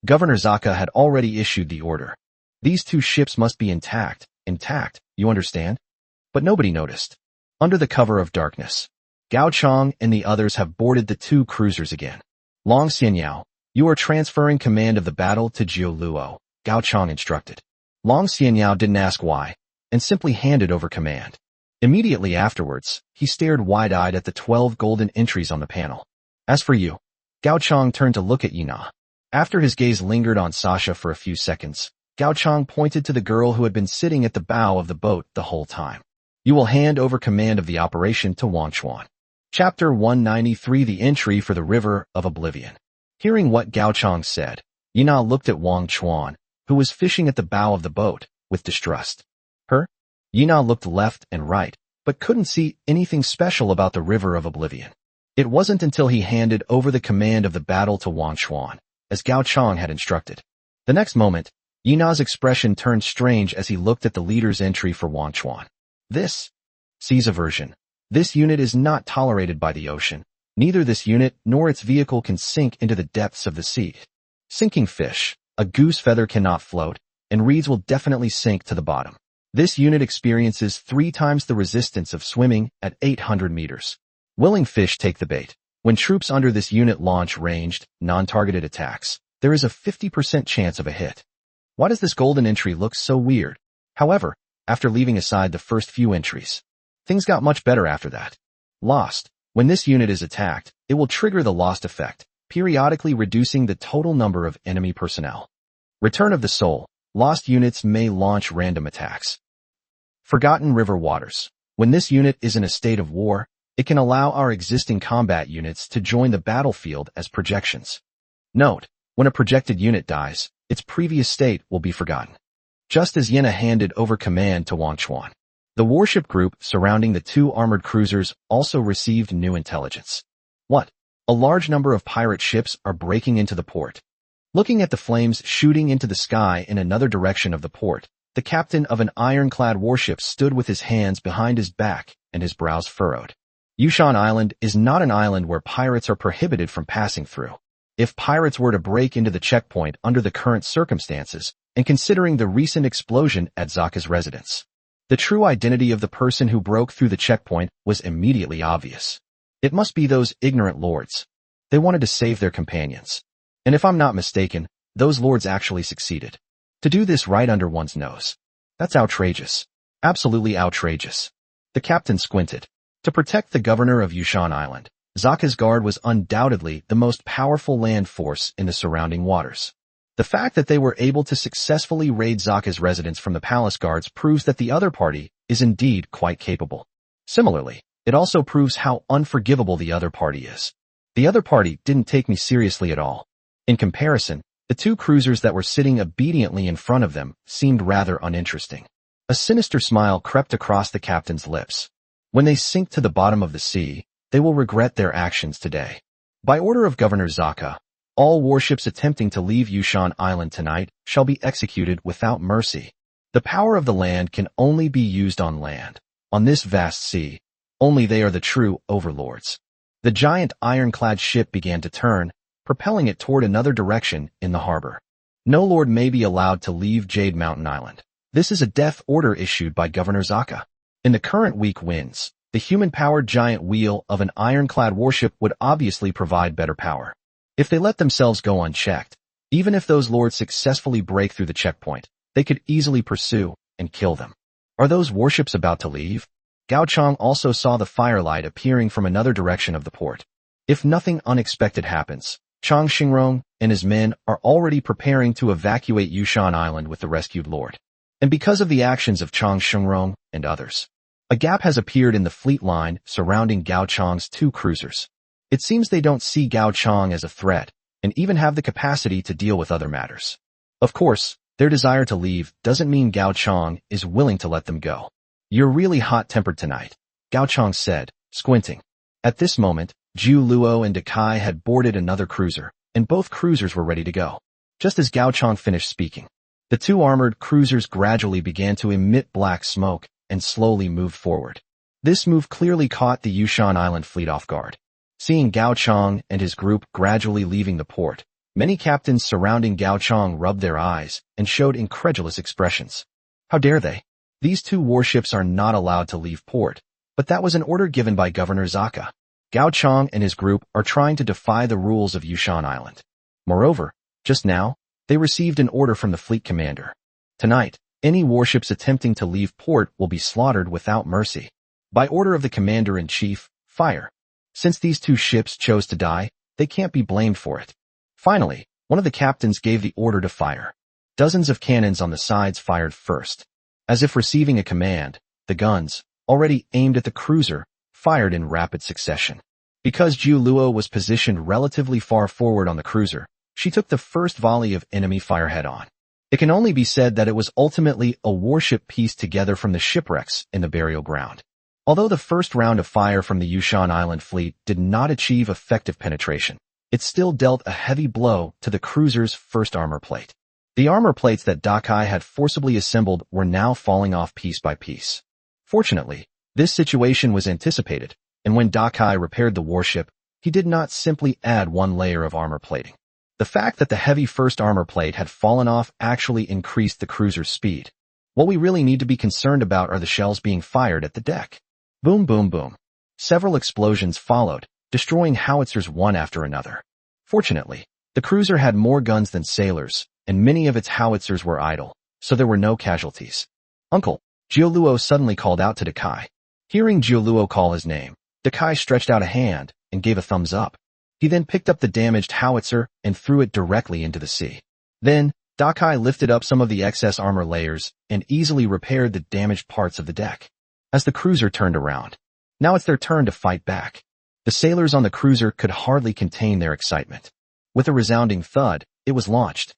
Governor Zaka had already issued the order. These 2 ships must be intact, you understand? But nobody noticed. Under the cover of darkness, Gao Chang and the others have boarded the 2 cruisers again. Long Xianyao, you are transferring command of the battle to Zhou Luo, Gao Chang instructed. Long Xianyao didn't ask why, and simply handed over command. Immediately afterwards, he stared wide-eyed at the 12 golden entries on the panel. As for you, Gao Chang turned to look at Yina. After his gaze lingered on Sasha for a few seconds, Gao Chang pointed to the girl who had been sitting at the bow of the boat the whole time. You will hand over command of the operation to Wang Chuan. Chapter 193 The Entry for the River of Oblivion. Hearing what Gao Chang said, Yina looked at Wang Chuan, who was fishing at the bow of the boat, with distrust. Her? Yina looked left and right, but couldn't see anything special about the River of Oblivion. It wasn't until he handed over the command of the battle to Wang Chuan, as Gao Chang had instructed. The next moment, Yina's expression turned strange as he looked at the leader's entry for Wang Chuan. This sees aversion. This unit is not tolerated by the ocean. Neither this unit nor its vehicle can sink into the depths of the sea. Sinking fish, a goose feather cannot float, and reeds will definitely sink to the bottom. This unit experiences 3 times the resistance of swimming at 800 meters. Willing fish take the bait. When troops under this unit launch ranged, non-targeted attacks, there is a 50% chance of a hit. Why does this golden entry look so weird? However, after leaving aside the first few entries, things got much better after that. Lost. When this unit is attacked, it will trigger the lost effect, periodically reducing the total number of enemy personnel. Return of the Soul. Lost units may launch random attacks. Forgotten River Waters. When this unit is in a state of war, it can allow our existing combat units to join the battlefield as projections. Note, when a projected unit dies, its previous state will be forgotten. just as Yena handed over command to Wang Chuan. The warship group surrounding the two armored cruisers also received new intelligence. What? A large number of pirate ships are breaking into the port. Looking at the flames shooting into the sky in another direction of the port, the captain of an ironclad warship stood with his hands behind his back and his brows furrowed. Yushan Island is not an island where pirates are prohibited from passing through. If pirates were to break into the checkpoint under the current circumstances, and considering the recent explosion at Zaka's residence, the true identity of the person who broke through the checkpoint was immediately obvious. It must be those ignorant lords. They wanted to save their companions. And if I'm not mistaken, those lords actually succeeded. To do this right under one's nose. That's outrageous. Absolutely outrageous. The captain squinted. To protect the governor of Yushan Island, Zaka's guard was undoubtedly the most powerful land force in the surrounding waters. The fact that they were able to successfully raid Zaka's residence from the palace guards proves that the other party is indeed quite capable. Similarly, it also proves how unforgivable the other party is. The other party didn't take me seriously at all. In comparison, the two cruisers that were sitting obediently in front of them seemed rather uninteresting. A sinister smile crept across the captain's lips. When they sink to the bottom of the sea, they will regret their actions today. By order of Governor Zaka, all warships attempting to leave Yushan Island tonight shall be executed without mercy. The power of the land can only be used on land. On this vast sea, only they are the true overlords. The giant ironclad ship began to turn, propelling it toward another direction in the harbor. No lord may be allowed to leave Jade Mountain Island. This is a death order issued by Governor Zaka. In the current weak winds, the human-powered giant wheel of an ironclad warship would obviously provide better power. If they let themselves go unchecked, even if those lords successfully break through the checkpoint, they could easily pursue and kill them. Are those warships about to leave? Gao Chang also saw the firelight appearing from another direction of the port. If nothing unexpected happens, Chang Xingrong and his men are already preparing to evacuate Yushan Island with the rescued lord. And because of the actions of Chang Xingrong and others, a gap has appeared in the fleet line surrounding Gao Chang's two cruisers. It seems they don't see Gao Chang as a threat, and even have the capacity to deal with other matters. Of course, their desire to leave doesn't mean Gao Chang is willing to let them go. You're really hot-tempered tonight, Gao Chang said, squinting. At this moment, Zhu Luo and Dakai had boarded another cruiser, and both cruisers were ready to go. Just as Gao Chang finished speaking, the two armored cruisers gradually began to emit black smoke and slowly moved forward. This move clearly caught the Yushan Island fleet off guard. Seeing Gao Chang and his group gradually leaving the port, many captains surrounding Gao Chang rubbed their eyes and showed incredulous expressions. How dare they? These two warships are not allowed to leave port, but that was an order given by Governor Zaka. Gao Chang and his group are trying to defy the rules of Yushan Island. Moreover, just now, they received an order from the fleet commander. Tonight, any warships attempting to leave port will be slaughtered without mercy. By order of the commander-in-chief, fire. Since these two ships chose to die, they can't be blamed for it. Finally, one of the captains gave the order to fire. Dozens of cannons on the sides fired first. As if receiving a command, the guns, already aimed at the cruiser, fired in rapid succession. Because Zhu Luo was positioned relatively far forward on the cruiser, she took the first volley of enemy fire head-on. It can only be said that it was ultimately a warship pieced together from the shipwrecks in the burial ground. Although the first round of fire from the Yushan Island fleet did not achieve effective penetration, it still dealt a heavy blow to the cruiser's first armor plate. The armor plates that Dakai had forcibly assembled were now falling off piece by piece. Fortunately, this situation was anticipated, and when Dakai repaired the warship, he did not simply add one layer of armor plating. The fact that the heavy first armor plate had fallen off actually increased the cruiser's speed. What we really need to be concerned about are the shells being fired at the deck. Boom, boom, boom. Several explosions followed, destroying howitzers one after another. Fortunately, the cruiser had more guns than sailors, and many of its howitzers were idle, so there were no casualties. Uncle, Zhu Luo suddenly called out to Dakai. Hearing Zhu Luo call his name, Dakai stretched out a hand and gave a thumbs up. He then picked up the damaged howitzer and threw it directly into the sea. Then, Dakai lifted up some of the excess armor layers and easily repaired the damaged parts of the deck. As the cruiser turned around, now it's their turn to fight back. The sailors on the cruiser could hardly contain their excitement. With a resounding thud, it was launched.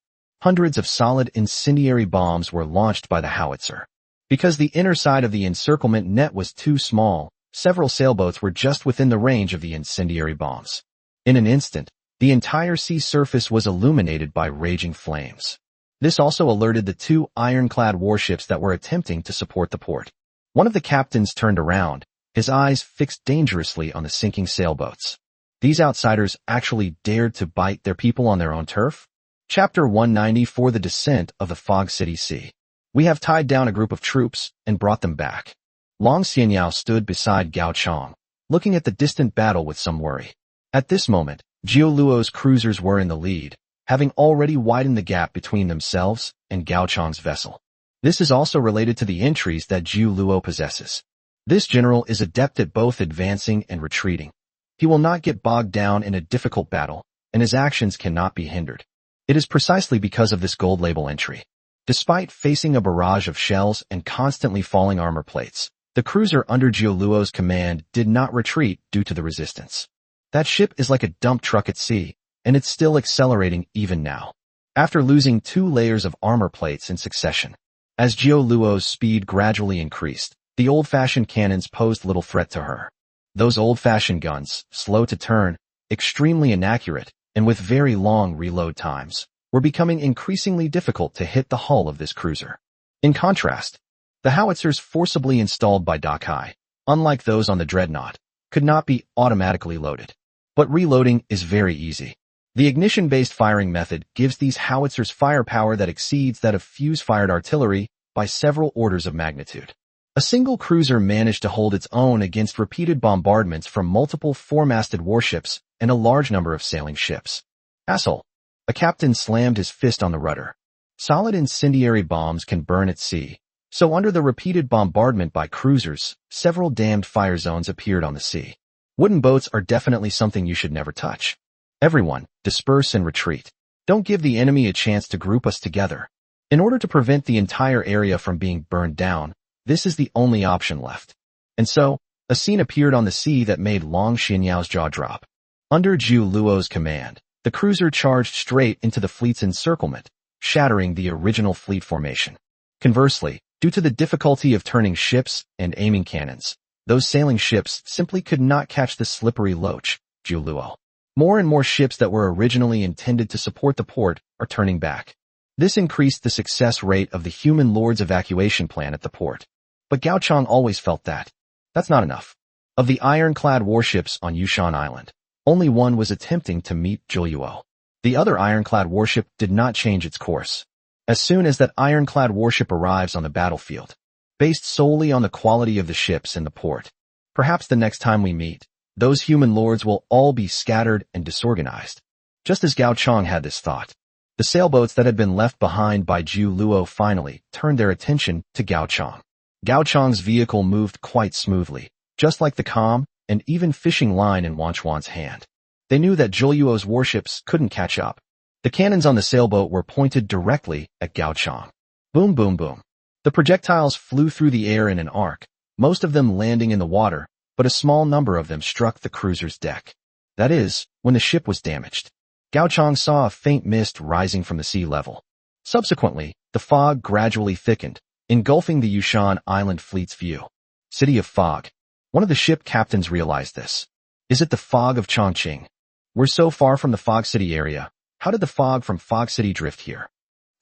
Hundreds of solid incendiary bombs were launched by the howitzer. Because the inner side of the encirclement net was too small, several sailboats were just within the range of the incendiary bombs. In an instant, the entire sea surface was illuminated by raging flames. This also alerted the two ironclad warships that were attempting to support the port. One of the captains turned around, his eyes fixed dangerously on the sinking sailboats. These outsiders actually dared to bite their people on their own turf? Chapter 194 The Descent of the Fog City Sea. We have tied down a group of troops and brought them back. Long Xianyao stood beside Gao Chong, looking at the distant battle with some worry. At this moment, Jiu Luo's cruisers were in the lead, having already widened the gap between themselves and Gao Chong's vessel. This is also related to the entries that Jiu Luo possesses. This general is adept at both advancing and retreating. He will not get bogged down in a difficult battle, and his actions cannot be hindered. It is precisely because of this gold label entry. Despite facing a barrage of shells and constantly falling armor plates, the cruiser under Jiu Luo's command did not retreat due to the resistance. That ship is like a dump truck at sea, and it's still accelerating even now. After losing 2 layers of armor plates in succession, as Jiu Luo's speed gradually increased, the old-fashioned cannons posed little threat to her. Those old-fashioned guns, slow to turn, extremely inaccurate, and with very long reload times, were becoming increasingly difficult to hit the hull of this cruiser. In contrast, the howitzers forcibly installed by Dakai, unlike those on the Dreadnought, could not be automatically loaded. But reloading is very easy. The ignition-based firing method gives these howitzers firepower that exceeds that of fuse-fired artillery by several orders of magnitude. A single cruiser managed to hold its own against repeated bombardments from multiple four-masted warships and a large number of sailing ships. Asshole! A captain slammed his fist on the rudder. Solid incendiary bombs can burn at sea, so under the repeated bombardment by cruisers, several damned fire zones appeared on the sea. Wooden boats are definitely something you should never touch. Everyone, disperse and retreat. Don't give the enemy a chance to group us together. In order to prevent the entire area from being burned down, this is the only option left. And so, a scene appeared on the sea that made Long Xianyao's jaw drop. Under Jiu Luo's command, the cruiser charged straight into the fleet's encirclement, shattering the original fleet formation. Conversely, due to the difficulty of turning ships and aiming cannons, those sailing ships simply could not catch the slippery loach, Jiu Luo. More and more ships that were originally intended to support the port are turning back. This increased the success rate of the human lord's evacuation plan at the port. But Gao Chong always felt that. That's not enough. Of the ironclad warships on Yushan Island, only one was attempting to meet Jiu Luo. The other ironclad warship did not change its course. As soon as that ironclad warship arrives on the battlefield, based solely on the quality of the ships in the port, perhaps the next time we meet, those human lords will all be scattered and disorganized. Just as Gao Chong had this thought, the sailboats that had been left behind by Jiu Luo finally turned their attention to Gao Chong. Gao Chong's vehicle moved quite smoothly, just like the calm and even fishing line in Wan Chuan's hand. They knew that Jiu Luo's warships couldn't catch up. The cannons on the sailboat were pointed directly at Gao Chong. Boom, boom, boom. The projectiles flew through the air in an arc, most of them landing in the water, but a small number of them struck the cruiser's deck. That is, when the ship was damaged. Gao Chong saw a faint mist rising from the sea level. Subsequently, the fog gradually thickened, engulfing the Yushan Island fleet's view. City of Fog. One of the ship captains realized this. Is it the fog of Chongqing? We're so far from the Fog City area. How did the fog from Fog City drift here?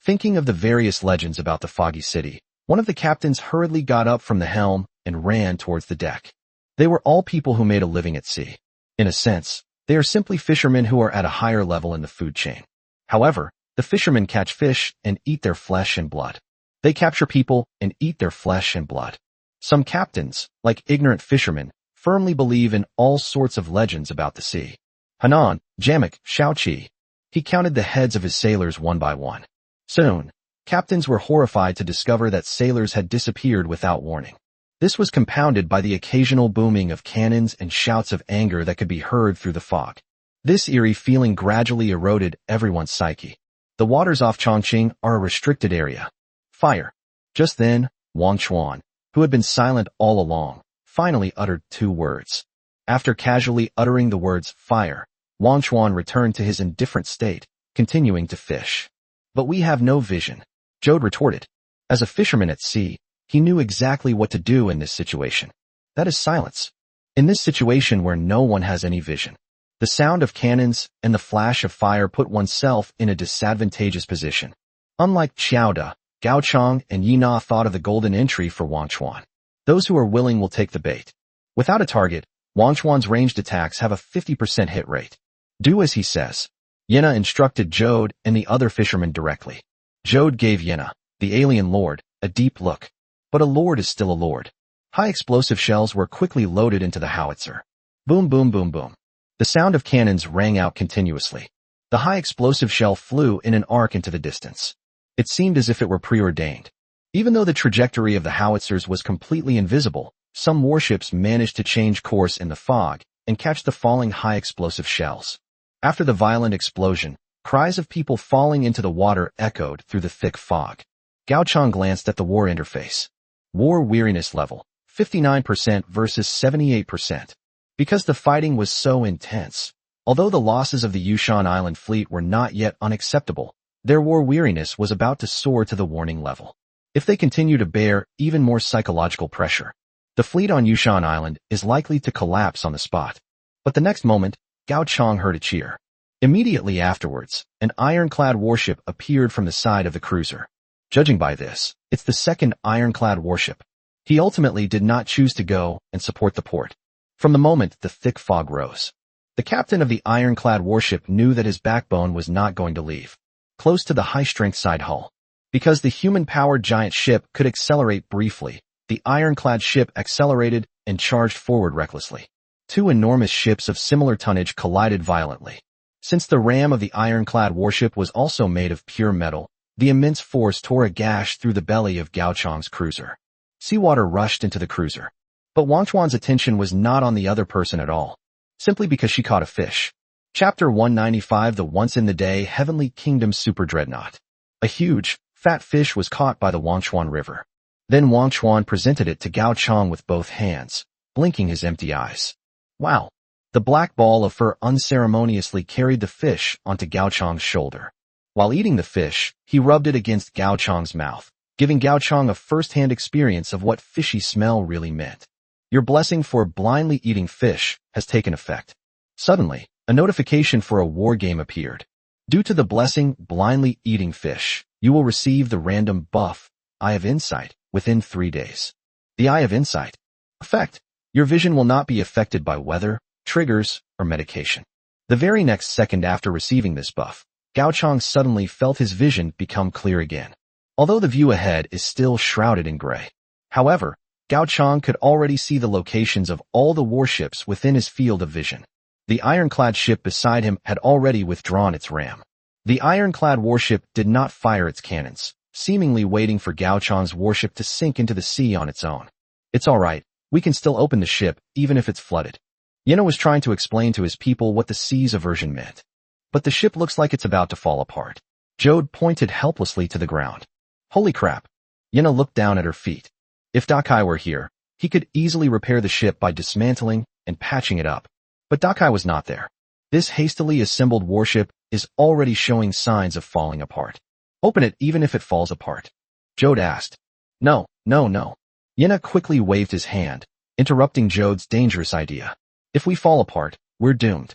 Thinking of the various legends about the Foggy City, one of the captains hurriedly got up from the helm and ran towards the deck. They were all people who made a living at sea. In a sense, they are simply fishermen who are at a higher level in the food chain. However, the fishermen catch fish and eat their flesh and blood. They capture people and eat their flesh and blood. Some captains, like ignorant fishermen, firmly believe in all sorts of legends about the sea. Hanan, Jamek, Shaoqi. He counted the heads of his sailors one by one. Soon, captains were horrified to discover that sailors had disappeared without warning. This was compounded by the occasional booming of cannons and shouts of anger that could be heard through the fog. This eerie feeling gradually eroded everyone's psyche. The waters off Chongqing are a restricted area. Fire. Just then, Wang Chuan, who had been silent all along, finally uttered 2 words. After casually uttering the words fire, Wang Chuan returned to his indifferent state, continuing to fish. But we have no vision, Jode retorted. As a fisherman at sea, he knew exactly what to do in this situation. That is silence. In this situation where no one has any vision, the sound of cannons and the flash of fire put oneself in a disadvantageous position. Unlike Xiaoda, Gao Chong and Yi Na thought of the golden entry for Wang Chuan. Those who are willing will take the bait. Without a target, Wang Chuan's ranged attacks have a 50% hit rate. Do as he says. Yena instructed Jode and the other fishermen directly. Jode gave Yena, the alien lord, a deep look. But a lord is still a lord. High explosive shells were quickly loaded into the howitzer. Boom boom boom boom. The sound of cannons rang out continuously. The high explosive shell flew in an arc into the distance. It seemed as if it were preordained. Even though the trajectory of the howitzers was completely invisible, some warships managed to change course in the fog and catch the falling high explosive shells. After the violent explosion, cries of people falling into the water echoed through the thick fog. Gao Chong glanced at the war interface. War weariness level, 59% versus 78%. Because the fighting was so intense, although the losses of the Yushan Island fleet were not yet unacceptable, their war weariness was about to soar to the warning level. If they continue to bear even more psychological pressure, the fleet on Yushan Island is likely to collapse on the spot. But the next moment, Gao Chong heard a cheer. Immediately afterwards, an ironclad warship appeared from the side of the cruiser. Judging by this, it's the second ironclad warship. He ultimately did not choose to go and support the port. From the moment the thick fog rose, the captain of the ironclad warship knew that his backbone was not going to leave. Close to the high-strength side hull. Because the human-powered giant ship could accelerate briefly, the ironclad ship accelerated and charged forward recklessly. Two enormous ships of similar tonnage collided violently. Since the ram of the ironclad warship was also made of pure metal, the immense force tore a gash through the belly of Gao Chong's cruiser. Seawater rushed into the cruiser. But Wang Chuan's attention was not on the other person at all, simply because she caught a fish. Chapter 195 The Once in the Day Heavenly Kingdom Super Dreadnought. A huge, fat fish was caught by the Wangchuan River. Then Wang Chuan presented it to Gao Chong with both hands, blinking his empty eyes. Wow! The black ball of fur unceremoniously carried the fish onto Gao Chong's shoulder. While eating the fish, he rubbed it against Gao Chong's mouth, giving Gao Chong a first-hand experience of what fishy smell really meant. Your blessing for blindly eating fish has taken effect. Suddenly, a notification for a war game appeared. Due to the blessing blindly eating fish, you will receive the random buff, Eye of Insight, within 3 days. The Eye of Insight. Effect. Your vision will not be affected by weather, triggers, or medication. The very next second after receiving this buff, Gao Chong suddenly felt his vision become clear again. Although the view ahead is still shrouded in gray. However, Gao Chong could already see the locations of all the warships within his field of vision. The ironclad ship beside him had already withdrawn its ram. The ironclad warship did not fire its cannons, seemingly waiting for Gao Chong's warship to sink into the sea on its own. It's alright, we can still open the ship, even if it's flooded. Yeno was trying to explain to his people what the sea's aversion meant. But the ship looks like it's about to fall apart. Jode pointed helplessly to the ground. Holy crap. Yeno looked down at her feet. If Dakai were here, he could easily repair the ship by dismantling and patching it up. But Dakai was not there. This hastily assembled warship is already showing signs of falling apart. Open it even if it falls apart. Jode asked. No. Yena quickly waved his hand, interrupting Jode's dangerous idea. If we fall apart, we're doomed.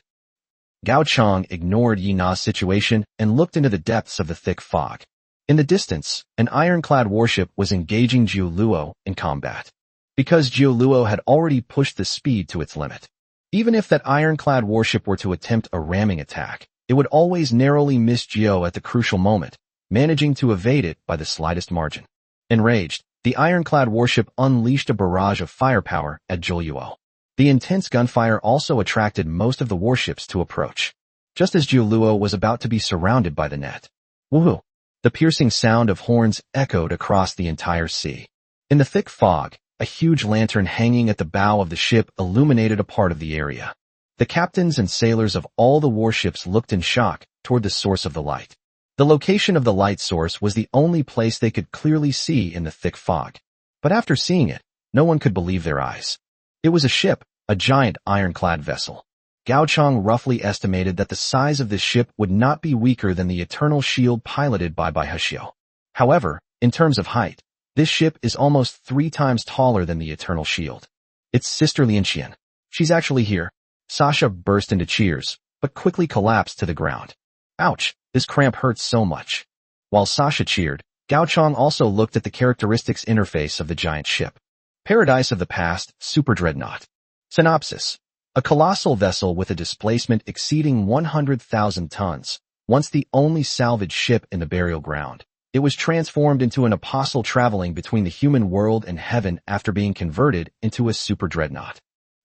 Gao Chong ignored Yi Na's situation and looked into the depths of the thick fog. In the distance, an ironclad warship was engaging Jiu Luo in combat. Because Jiu Luo had already pushed the speed to its limit. Even if that ironclad warship were to attempt a ramming attack, it would always narrowly miss Jiu at the crucial moment, managing to evade it by the slightest margin. Enraged, the ironclad warship unleashed a barrage of firepower at Jiu Luo. The intense gunfire also attracted most of the warships to approach. Just as Jiu Luo was about to be surrounded by the net. Woohoo! The piercing sound of horns echoed across the entire sea. In the thick fog, a huge lantern hanging at the bow of the ship illuminated a part of the area. The captains and sailors of all the warships looked in shock toward the source of the light. The location of the light source was the only place they could clearly see in the thick fog. But after seeing it, no one could believe their eyes. It was a ship, a giant ironclad vessel. Gao Chang roughly estimated that the size of this ship would not be weaker than the Eternal Shield piloted by Hashio. However, in terms of height, this ship is almost 3 times taller than the Eternal Shield. It's Sister Lianxian. She's actually here. Sasha burst into cheers, but quickly collapsed to the ground. Ouch, this cramp hurts so much. While Sasha cheered, Gao Chang also looked at the characteristics interface of the giant ship. Paradise of the Past, Super Dreadnought. Synopsis. A colossal vessel with a displacement exceeding 100,000 tons, once the only salvaged ship in the burial ground. It was transformed into an apostle traveling between the human world and heaven after being converted into a super dreadnought.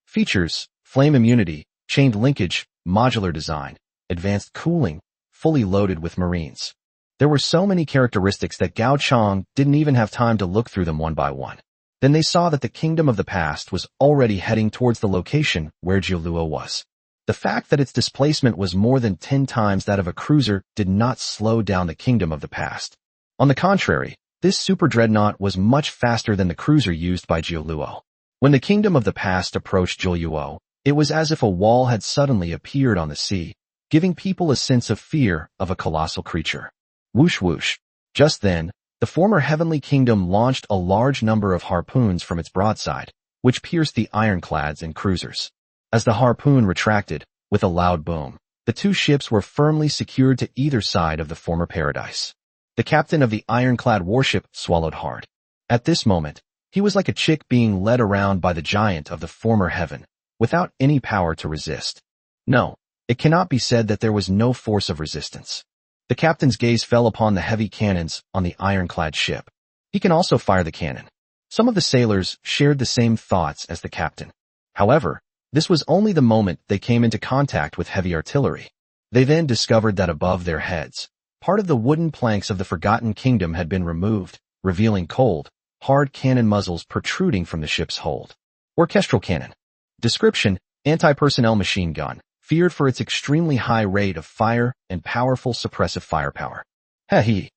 Features: flame immunity, chained linkage, modular design, advanced cooling, fully loaded with marines. There were so many characteristics that Gao Chang didn't even have time to look through them one by one. Then they saw that the Kingdom of the Past was already heading towards the location where Jiuluo was. The fact that its displacement was more than 10 times that of a cruiser did not slow down the Kingdom of the Past. On the contrary, this super dreadnought was much faster than the cruiser used by Jiuluo. When the Kingdom of the Past approached Jiuluo, it was as if a wall had suddenly appeared on the sea, giving people a sense of fear of a colossal creature. Whoosh whoosh. Just then, the former Heavenly Kingdom launched a large number of harpoons from its broadside, which pierced the ironclads and cruisers. As the harpoon retracted, with a loud boom, the 2 ships were firmly secured to either side of the former paradise. The captain of the ironclad warship swallowed hard. At this moment, he was like a chick being led around by the giant of the former heaven, without any power to resist. No, it cannot be said that there was no force of resistance. The captain's gaze fell upon the heavy cannons on the ironclad ship. He can also fire the cannon. Some of the sailors shared the same thoughts as the captain. However, this was only the moment they came into contact with heavy artillery. They then discovered that above their heads, part of the wooden planks of the Forgotten Kingdom had been removed, revealing cold, hard cannon muzzles protruding from the ship's hold. Orchestral cannon. Description: anti-personnel machine gun, feared for its extremely high rate of fire and powerful suppressive firepower. Heh.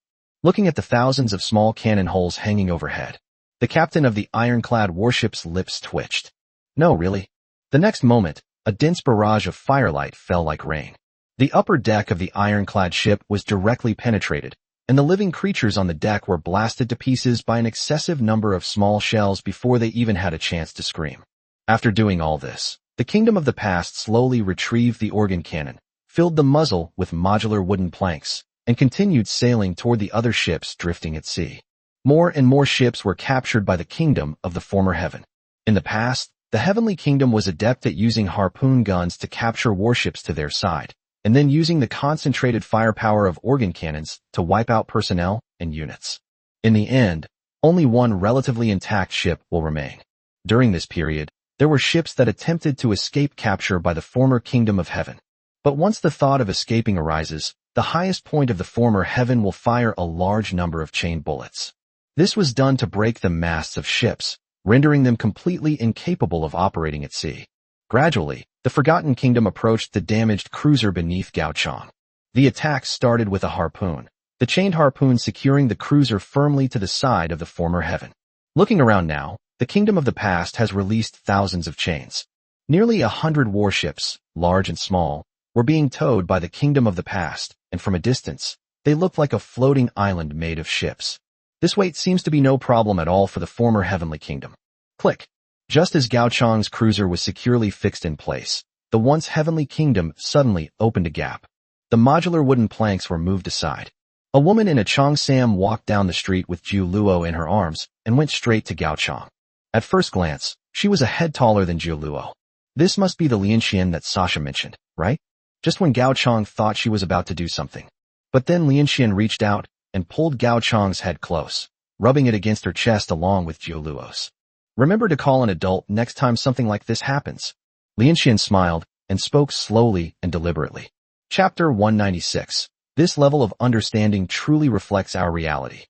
Looking at the thousands of small cannon holes hanging overhead, the captain of the ironclad warship's lips twitched. No, really? The next moment, a dense barrage of firelight fell like rain. The upper deck of the ironclad ship was directly penetrated, and the living creatures on the deck were blasted to pieces by an excessive number of small shells before they even had a chance to scream. After doing all this, the Kingdom of the Past slowly retrieved the organ cannon, filled the muzzle with modular wooden planks, and continued sailing toward the other ships drifting at sea. More and more ships were captured by the Kingdom of the former heaven. In the past, the Heavenly Kingdom was adept at using harpoon guns to capture warships to their side, and then using the concentrated firepower of organ cannons to wipe out personnel and units. In the end, only one relatively intact ship will remain. During this period, there were ships that attempted to escape capture by the former Kingdom of Heaven. But once the thought of escaping arises, the highest point of the former heaven will fire a large number of chain bullets. This was done to break the masts of ships, rendering them completely incapable of operating at sea. Gradually, the Forgotten Kingdom approached the damaged cruiser beneath Gao Chang. The attack started with a harpoon, the chained harpoon securing the cruiser firmly to the side of the former heaven. Looking around now, the Kingdom of the Past has released thousands of chains. Nearly 100 warships, large and small, were being towed by the Kingdom of the Past, and from a distance, they looked like a floating island made of ships. This weight seems to be no problem at all for the former Heavenly Kingdom. Click. Just as Gao Chang's cruiser was securely fixed in place, the once Heavenly Kingdom suddenly opened a gap. The modular wooden planks were moved aside. A woman in a cheongsam walked down the street with Jiuluo in her arms and went straight to Gao Chang. At first glance, she was a head taller than Jiuluo. This must be the Lianxian that Sasha mentioned, right? Just when Gao Chang thought she was about to do something. But then Lianxian reached out and pulled Gao Chang's head close, rubbing it against her chest along with Jiuluo's. Remember to call an adult next time something like this happens. Lianxian smiled and spoke slowly and deliberately. Chapter 196. This level of understanding truly reflects our reality.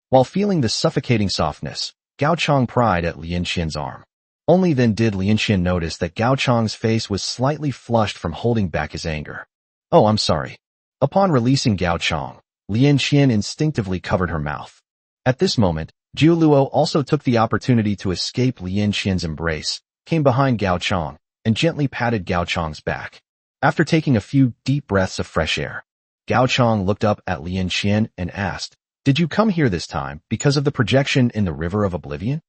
While feeling the suffocating softness, Gao Chang pried at Lianxian's arm. Only then did Lianxian notice that Gao Chang's face was slightly flushed from holding back his anger. Oh, I'm sorry. Upon releasing Gao Chang, Lianxian instinctively covered her mouth. At this moment, Jiuluo also took the opportunity to escape Lianxian's embrace, came behind Gao Chang, and gently patted Gao Chang's back. After taking a few deep breaths of fresh air, Gao Chang looked up at Lian Qian and asked, "Did you come here this time because of the projection in the River of Oblivion?"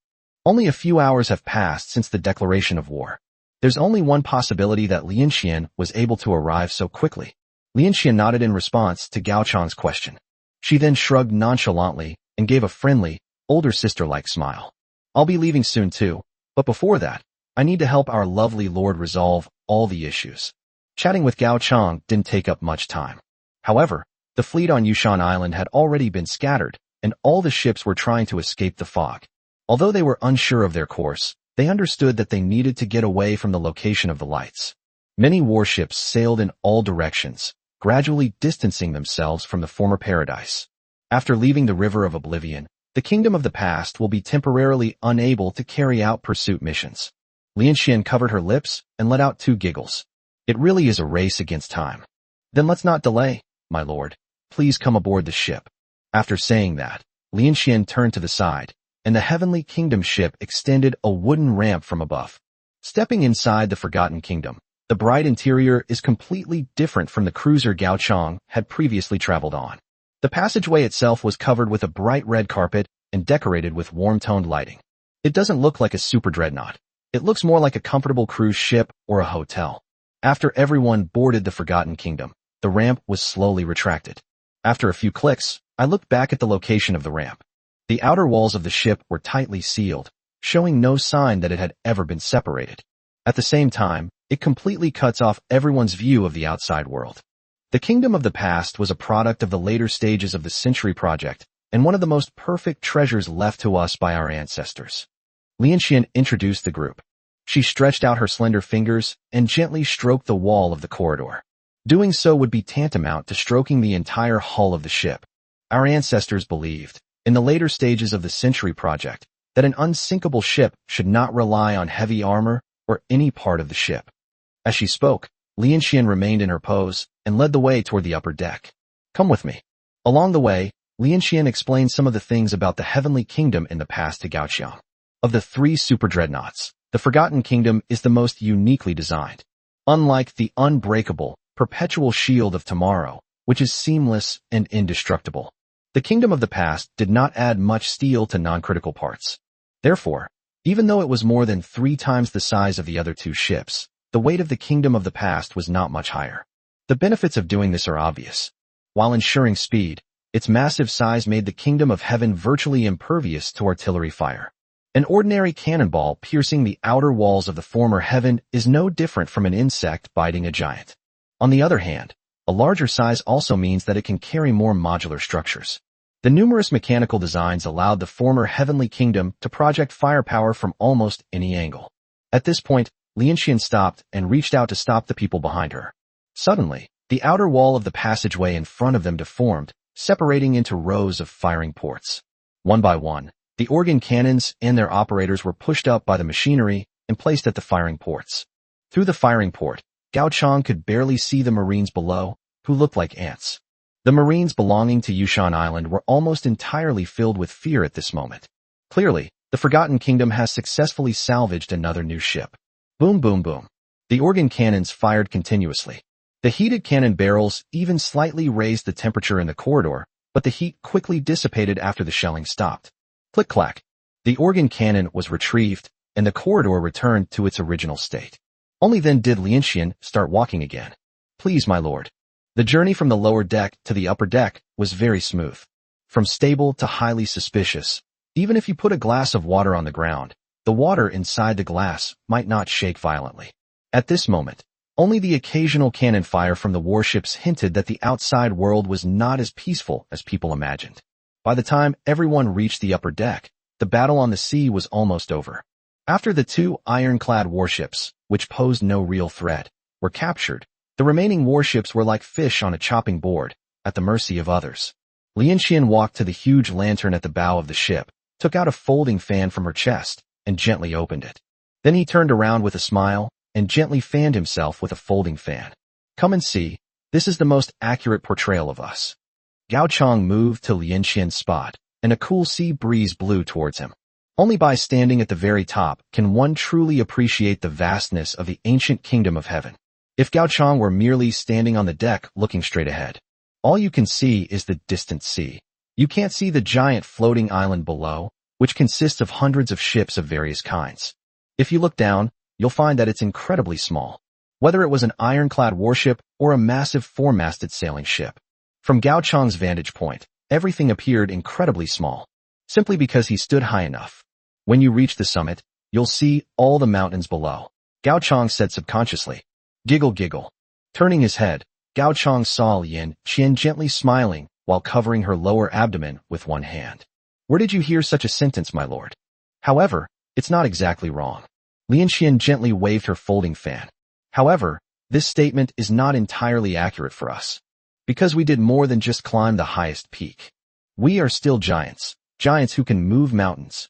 Only a few hours have passed since the declaration of war. There's only one possibility that Lian Qian was able to arrive so quickly. Lian Qian nodded in response to Gao Chang's question. She then shrugged nonchalantly and gave a friendly, older sister-like smile. "I'll be leaving soon too, but before that, I need to help our lovely lord resolve all the issues." Chatting with Gao Chang didn't take up much time. However, the fleet on Yushan Island had already been scattered, and all the ships were trying to escape the fog. Although they were unsure of their course, they understood that they needed to get away from the location of the lights. Many warships sailed in all directions, gradually distancing themselves from the former paradise. After leaving the River of Oblivion, the Kingdom of the Past will be temporarily unable to carry out pursuit missions. Lian Qian covered her lips and let out 2 giggles. It really is a race against time. "Then let's not delay, my lord. Please come aboard the ship." After saying that, Lian Qian turned to the side, and the Heavenly Kingdom ship extended a wooden ramp from above. Stepping inside the Forgotten Kingdom, the bright interior is completely different from the cruiser Gao Chang had previously traveled on. The passageway itself was covered with a bright red carpet and decorated with warm-toned lighting. It doesn't look like a super dreadnought. It looks more like a comfortable cruise ship or a hotel. After everyone boarded the Forgotten Kingdom, the ramp was slowly retracted. After a few clicks, I looked back at the location of the ramp. The outer walls of the ship were tightly sealed, showing no sign that it had ever been separated. At the same time, it completely cuts off everyone's view of the outside world. The Kingdom of the Past was a product of the later stages of the Century Project, and one of the most perfect treasures left to us by our ancestors. Lian Qian introduced the group. She stretched out her slender fingers and gently stroked the wall of the corridor. Doing so would be tantamount to stroking the entire hull of the ship. Our ancestors believed, in the later stages of the Century Project, that an unsinkable ship should not rely on heavy armor or any part of the ship. As she spoke, Lian Qian remained in her pose and led the way toward the upper deck. "Come with me." Along the way, Lian Qian explained some of the things about the Heavenly Kingdom in the past to Gao Qiang. Of the 3 super dreadnoughts, the Forgotten Kingdom is the most uniquely designed. Unlike the unbreakable, perpetual shield of tomorrow, which is seamless and indestructible, the Kingdom of the Past did not add much steel to non-critical parts. Therefore, even though it was more than 3 times the size of the other 2 ships, the weight of the Kingdom of the Past was not much higher. The benefits of doing this are obvious. While ensuring speed, its massive size made the Kingdom of Heaven virtually impervious to artillery fire. An ordinary cannonball piercing the outer walls of the former heaven is no different from an insect biting a giant. On the other hand, a larger size also means that it can carry more modular structures. The numerous mechanical designs allowed the former Heavenly Kingdom to project firepower from almost any angle. At this point, Lian Qian stopped and reached out to stop the people behind her. Suddenly, the outer wall of the passageway in front of them deformed, separating into rows of firing ports. One by one, the organ cannons and their operators were pushed up by the machinery and placed at the firing ports. Through the firing port, Gao Chang could barely see the Marines below, who looked like ants. The Marines belonging to Yushan Island were almost entirely filled with fear at this moment. Clearly, the Forgotten Kingdom has successfully salvaged another new ship. Boom, boom, boom. The organ cannons fired continuously. The heated cannon barrels even slightly raised the temperature in the corridor, but the heat quickly dissipated after the shelling stopped. Click-clack. The organ cannon was retrieved, and the corridor returned to its original state. Only then did Lian Qian start walking again. "Please, my lord." The journey from the lower deck to the upper deck was very smooth. From stable to highly suspicious, even if you put a glass of water on the ground, the water inside the glass might not shake violently. At this moment, only the occasional cannon fire from the warships hinted that the outside world was not as peaceful as people imagined. By the time everyone reached the upper deck, the battle on the sea was almost over. After the 2 ironclad warships, which posed no real threat, were captured, the remaining warships were like fish on a chopping board, at the mercy of others. Lian Qian walked to the huge lantern at the bow of the ship, took out a folding fan from her chest, and gently opened it. Then he turned around with a smile, and gently fanned himself with a folding fan. "Come and see, this is the most accurate portrayal of us." Gao Chang moved to Lian Qian's spot, and a cool sea breeze blew towards him. Only by standing at the very top can one truly appreciate the vastness of the ancient kingdom of heaven. If Gao Chang were merely standing on the deck looking straight ahead, all you can see is the distant sea. You can't see the giant floating island below, which consists of hundreds of ships of various kinds. If you look down, you'll find that it's incredibly small, whether it was an ironclad warship or a massive four-masted sailing ship. From Gao Chang's vantage point, everything appeared incredibly small, simply because he stood high enough. When you reach the summit, you'll see all the mountains below, Gao Chang said subconsciously. Giggle giggle. Turning his head, Gao Chang saw Lin Qian gently smiling while covering her lower abdomen with one hand. Where did you hear such a sentence, my lord? However, it's not exactly wrong. Lin Qian gently waved her folding fan. However, this statement is not entirely accurate for us, because we did more than just climb the highest peak. We are still giants, giants who can move mountains.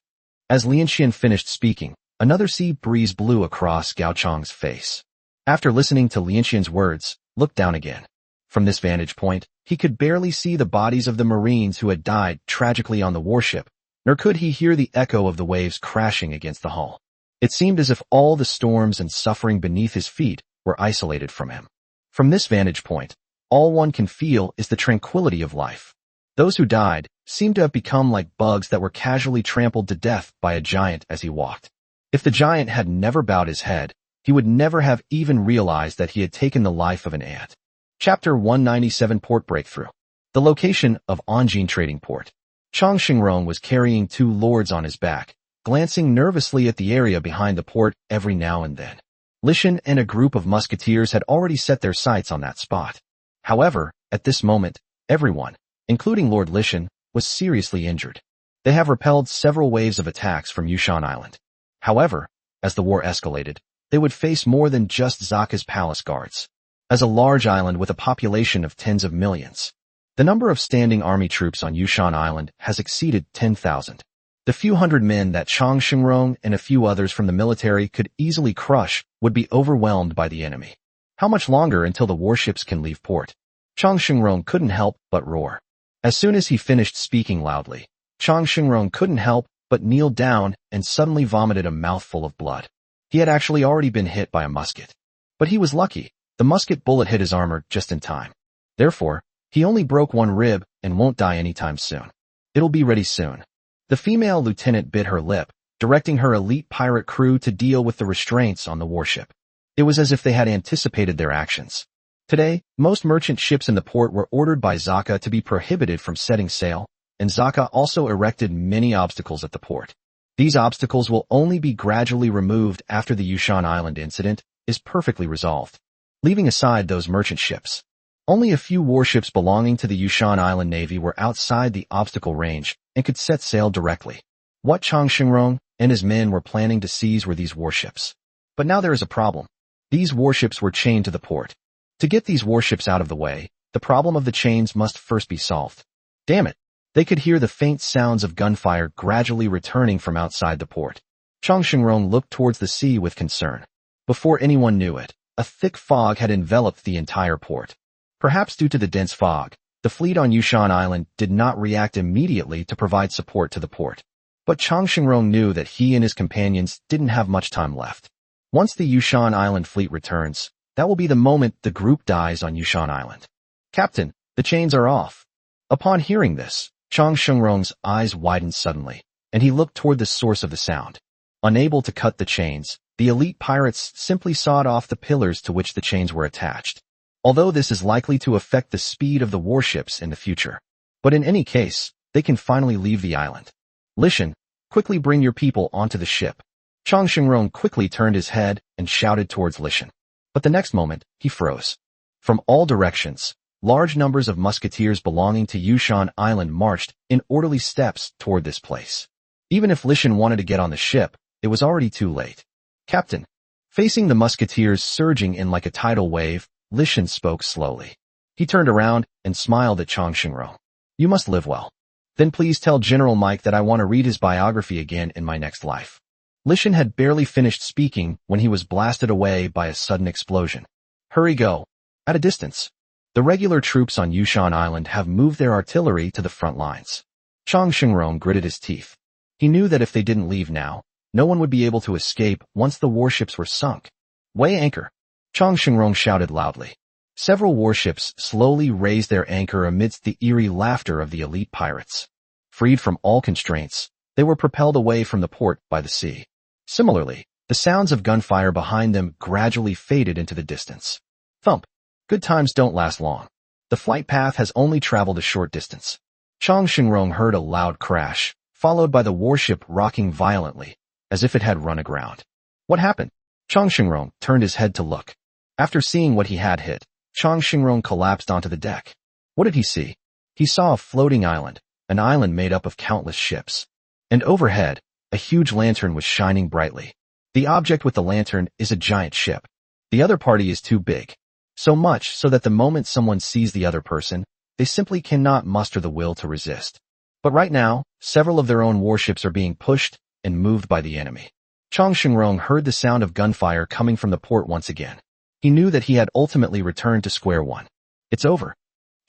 As Lin Qian finished speaking, another sea breeze blew across Gao Chang's face. After listening to Lin Qian's words, look down again. From this vantage point, he could barely see the bodies of the Marines who had died tragically on the warship, nor could he hear the echo of the waves crashing against the hull. It seemed as if all the storms and suffering beneath his feet were isolated from him. From this vantage point, all one can feel is the tranquility of life. Those who died seemed to have become like bugs that were casually trampled to death by a giant as he walked. If the giant had never bowed his head, he would never have even realized that he had taken the life of an ant. Chapter 197 Port Breakthrough. The location of Anjin Trading Port. Chang Xingrong was carrying two lords on his back, glancing nervously at the area behind the port every now and then. Lishan and a group of musketeers had already set their sights on that spot. However, at this moment, everyone, including Lord Lishan, was seriously injured. They have repelled several waves of attacks from Yushan Island. However, as the war escalated, they would face more than just Zaka's palace guards. As a large island with a population of tens of millions, the number of standing army troops on Yushan Island has exceeded 10,000. The few hundred men that Chang Xingrong and a few others from the military could easily crush would be overwhelmed by the enemy. How much longer until the warships can leave port? Chang Xingrong couldn't help but roar. As soon as he finished speaking loudly, Chang Xingrong couldn't help but kneel down and suddenly vomited a mouthful of blood. He had actually already been hit by a musket. But he was lucky. The musket bullet hit his armor just in time. Therefore, he only broke one rib and won't die anytime soon. It'll be ready soon. The female lieutenant bit her lip, directing her elite pirate crew to deal with the restraints on the warship. It was as if they had anticipated their actions. Today, most merchant ships in the port were ordered by Zaka to be prohibited from setting sail, and Zaka also erected many obstacles at the port. These obstacles will only be gradually removed after the Yushan Island incident is perfectly resolved. Leaving aside those merchant ships, only a few warships belonging to the Yushan Island Navy were outside the obstacle range and could set sail directly. What Chang Xingrong and his men were planning to seize were these warships. But now there is a problem. These warships were chained to the port. To get these warships out of the way, the problem of the chains must first be solved. Damn it! They could hear the faint sounds of gunfire gradually returning from outside the port. Chang Xingrong looked towards the sea with concern. Before anyone knew it, a thick fog had enveloped the entire port. Perhaps due to the dense fog, the fleet on Yushan Island did not react immediately to provide support to the port. But Chang Xingrong knew that he and his companions didn't have much time left. Once the Yushan Island fleet returns, that will be the moment the group dies on Yushan Island. Captain, the chains are off. Upon hearing this, Chang Xingrong's eyes widened suddenly, and he looked toward the source of the sound. Unable to cut the chains, the elite pirates simply sawed off the pillars to which the chains were attached. Although this is likely to affect the speed of the warships in the future. But in any case, they can finally leave the island. Lishan, quickly bring your people onto the ship. Chang Xingrong quickly turned his head and shouted towards Lishan. But the next moment, he froze. From all directions, large numbers of musketeers belonging to Yushan Island marched in orderly steps toward this place. Even if Lishan wanted to get on the ship, it was already too late. Captain. Facing the musketeers surging in like a tidal wave, Lishan spoke slowly. He turned around and smiled at Chang Xingrong. You must live well. Then please tell General Mike that I want to read his biography again in my next life. Lishan had barely finished speaking when he was blasted away by a sudden explosion. Hurry go. At a distance. The regular troops on Yushan Island have moved their artillery to the front lines. Chang Xingrong gritted his teeth. He knew that if they didn't leave now, no one would be able to escape once the warships were sunk. Weigh anchor! Chang Shingrong shouted loudly. Several warships slowly raised their anchor amidst the eerie laughter of the elite pirates. Freed from all constraints, they were propelled away from the port by the sea. Similarly, the sounds of gunfire behind them gradually faded into the distance. Thump! Good times don't last long. The flight path has only traveled a short distance. Chang Shingrong heard a loud crash, followed by the warship rocking violently, as if it had run aground. What happened? Chang Shingrong turned his head to look. After seeing what he had hit, Chang Shingrong collapsed onto the deck. What did he see? He saw a floating island, an island made up of countless ships. And overhead, a huge lantern was shining brightly. The object with the lantern is a giant ship. The other party is too big. So much so that the moment someone sees the other person, they simply cannot muster the will to resist. But right now, several of their own warships are being pushed and moved by the enemy. Chang Shingrong heard the sound of gunfire coming from the port once again. He knew that he had ultimately returned to square one. It's over.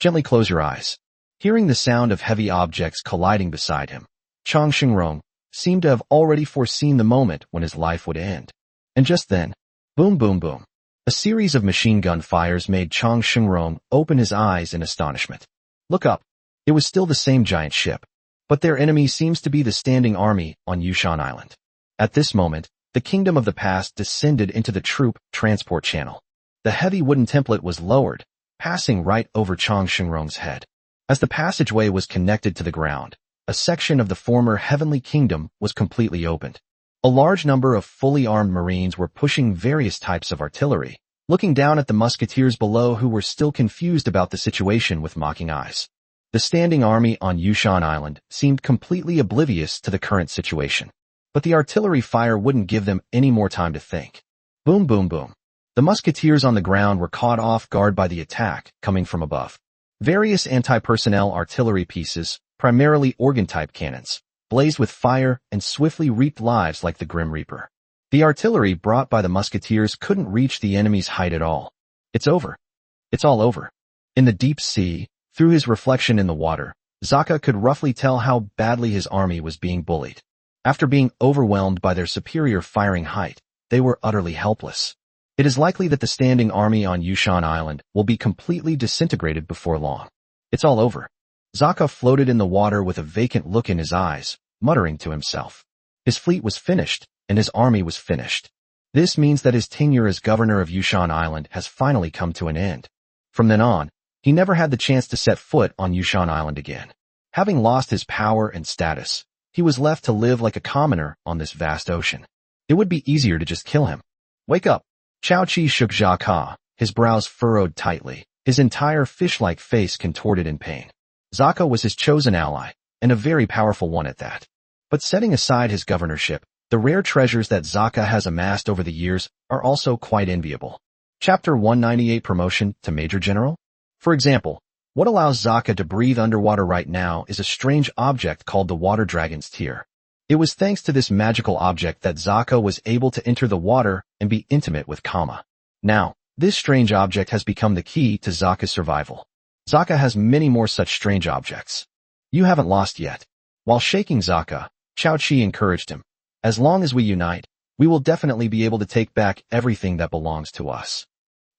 Gently close your eyes. Hearing the sound of heavy objects colliding beside him, Chang Shingrong seemed to have already foreseen the moment when his life would end. And just then, boom boom boom. A series of machine gun fires made Chang Shingrong open his eyes in astonishment. Look up. It was still the same giant ship, but their enemy seems to be the standing army on Yushan Island. At this moment, the kingdom of the past descended into the troop transport channel. The heavy wooden template was lowered, passing right over Chang Shingrong's head. As the passageway was connected to the ground, a section of the former heavenly kingdom was completely opened. A large number of fully armed marines were pushing various types of artillery, looking down at the musketeers below who were still confused about the situation with mocking eyes. The standing army on Yushan Island seemed completely oblivious to the current situation. But the artillery fire wouldn't give them any more time to think. Boom boom boom. The musketeers on the ground were caught off guard by the attack coming from above. Various anti-personnel artillery pieces, primarily organ-type cannons, blazed with fire and swiftly reaped lives like the Grim Reaper. The artillery brought by the musketeers couldn't reach the enemy's height at all. It's over. It's all over. In the deep sea, through his reflection in the water, Zaka could roughly tell how badly his army was being bullied. After being overwhelmed by their superior firing height, they were utterly helpless. It is likely that the standing army on Yushan Island will be completely disintegrated before long. It's all over. Zaka floated in the water with a vacant look in his eyes, muttering to himself. His fleet was finished, and his army was finished. This means that his tenure as governor of Yushan Island has finally come to an end. From then on, he never had the chance to set foot on Yushan Island again. Having lost his power and status, he was left to live like a commoner on this vast ocean. It would be easier to just kill him. Wake up! Chao Chi shook Zaka, his brows furrowed tightly, his entire fish-like face contorted in pain. Zaka was his chosen ally, and a very powerful one at that. But setting aside his governorship, the rare treasures that Zaka has amassed over the years are also quite enviable. Chapter 198 Promotion to Major General? For example, what allows Zaka to breathe underwater right now is a strange object called the Water Dragon's Tear. It was thanks to this magical object that Zaka was able to enter the water and be intimate with Kama. Now, this strange object has become the key to Zaka's survival. Zaka has many more such strange objects. You haven't lost yet. While shaking Zaka, Chao Chi encouraged him. As long as we unite, we will definitely be able to take back everything that belongs to us.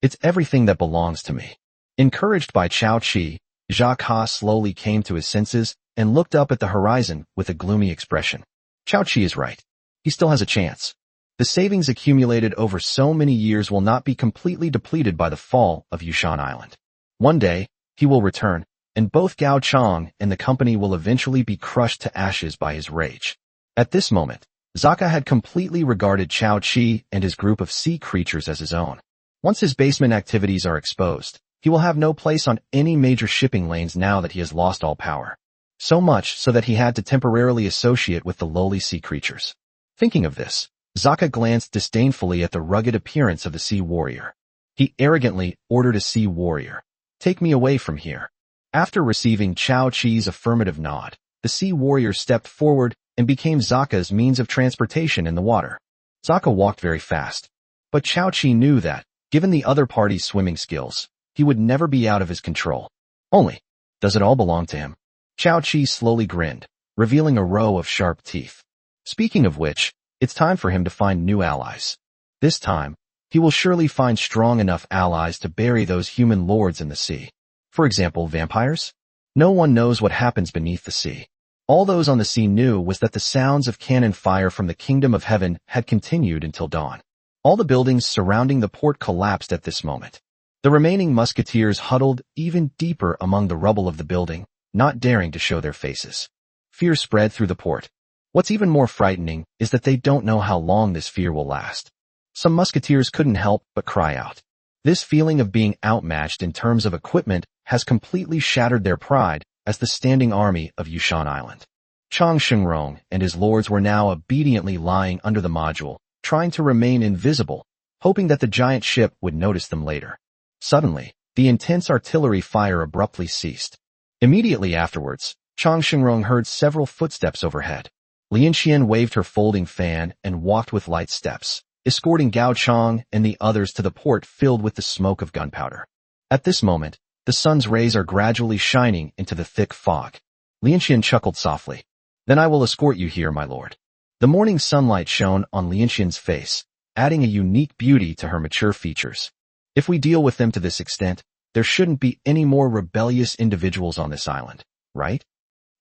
It's everything that belongs to me. Encouraged by Chao Chi, Zaka slowly came to his senses and looked up at the horizon with a gloomy expression. Chao Chi is right. He still has a chance. The savings accumulated over so many years will not be completely depleted by the fall of Yushan Island. One day, he will return, and both Gao Chang and the company will eventually be crushed to ashes by his rage. At this moment, Zaka had completely regarded Chao Chi and his group of sea creatures as his own. Once his basement activities are exposed, he will have no place on any major shipping lanes now that he has lost all power. So much so that he had to temporarily associate with the lowly sea creatures. Thinking of this, Zaka glanced disdainfully at the rugged appearance of the sea warrior. He arrogantly ordered a sea warrior. Take me away from here. After receiving Chao Chi's affirmative nod, the sea warrior stepped forward and became Zaka's means of transportation in the water. Zaka walked very fast, but Chao Chi knew that, given the other party's swimming skills, he would never be out of his control. Only, does it all belong to him? Chao Chi slowly grinned, revealing a row of sharp teeth. Speaking of which, it's time for him to find new allies. This time, he will surely find strong enough allies to bury those human lords in the sea. For example, vampires? No one knows what happens beneath the sea. All those on the sea knew was that the sounds of cannon fire from the kingdom of heaven had continued until dawn. All the buildings surrounding the port collapsed at this moment. The remaining musketeers huddled even deeper among the rubble of the building, not daring to show their faces. Fear spread through the port. What's even more frightening is that they don't know how long this fear will last. Some musketeers couldn't help but cry out. This feeling of being outmatched in terms of equipment has completely shattered their pride as the standing army of Yushan Island. Chang Shengrong and his lords were now obediently lying under the module, trying to remain invisible, hoping that the giant ship would notice them later. Suddenly, the intense artillery fire abruptly ceased. Immediately afterwards, Chang Shengrong heard several footsteps overhead. Lian Xian waved her folding fan and walked with light steps, escorting Gao Chang and the others to the port filled with the smoke of gunpowder. At this moment, the sun's rays are gradually shining into the thick fog. Lian Xian chuckled softly. Then I will escort you here, my lord. The morning sunlight shone on Lian Xian's face, adding a unique beauty to her mature features. If we deal with them to this extent, there shouldn't be any more rebellious individuals on this island, right?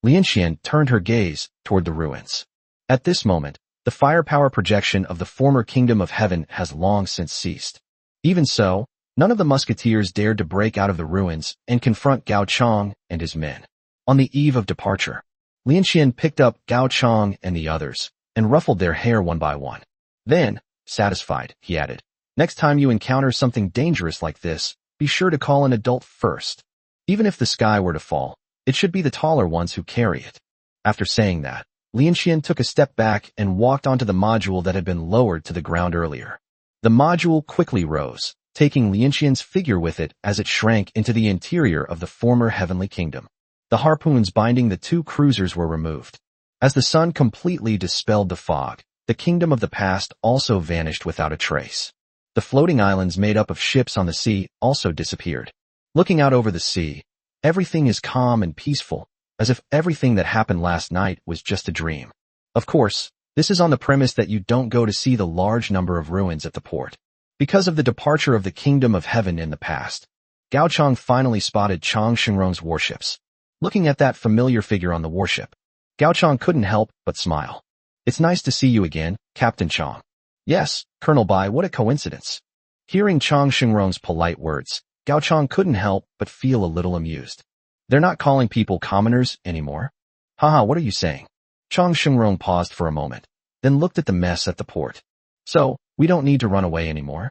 Lian Xian turned her gaze toward the ruins. At this moment, the firepower projection of the former kingdom of heaven has long since ceased. Even so, none of the musketeers dared to break out of the ruins and confront Gao Chang and his men. On the eve of departure, Lian Xian picked up Gao Chang and the others and ruffled their hair one by one. Then, satisfied, he added, next time you encounter something dangerous like this, be sure to call an adult first. Even if the sky were to fall, it should be the taller ones who carry it. After saying that, Lian Xian took a step back and walked onto the module that had been lowered to the ground earlier. The module quickly rose, taking Lian Xian's figure with it as it shrank into the interior of the former heavenly kingdom. The harpoons binding the two cruisers were removed. As the sun completely dispelled the fog, the kingdom of the past also vanished without a trace. The floating islands made up of ships on the sea also disappeared. Looking out over the sea, everything is calm and peaceful, as if everything that happened last night was just a dream. Of course, this is on the premise that you don't go to see the large number of ruins at the port. Because of the departure of the kingdom of heaven in the past, Gao Chang finally spotted Chang Shengrong's warships. Looking at that familiar figure on the warship, Gao Chang couldn't help but smile. It's nice to see you again, Captain Chang. Yes, Colonel Bai, what a coincidence. Hearing Chang Shengrong's polite words, Gao Chang couldn't help but feel a little amused. They're not calling people commoners anymore. Haha, what are you saying? Chang Shengrong paused for a moment, then looked at the mess at the port. So, we don't need to run away anymore?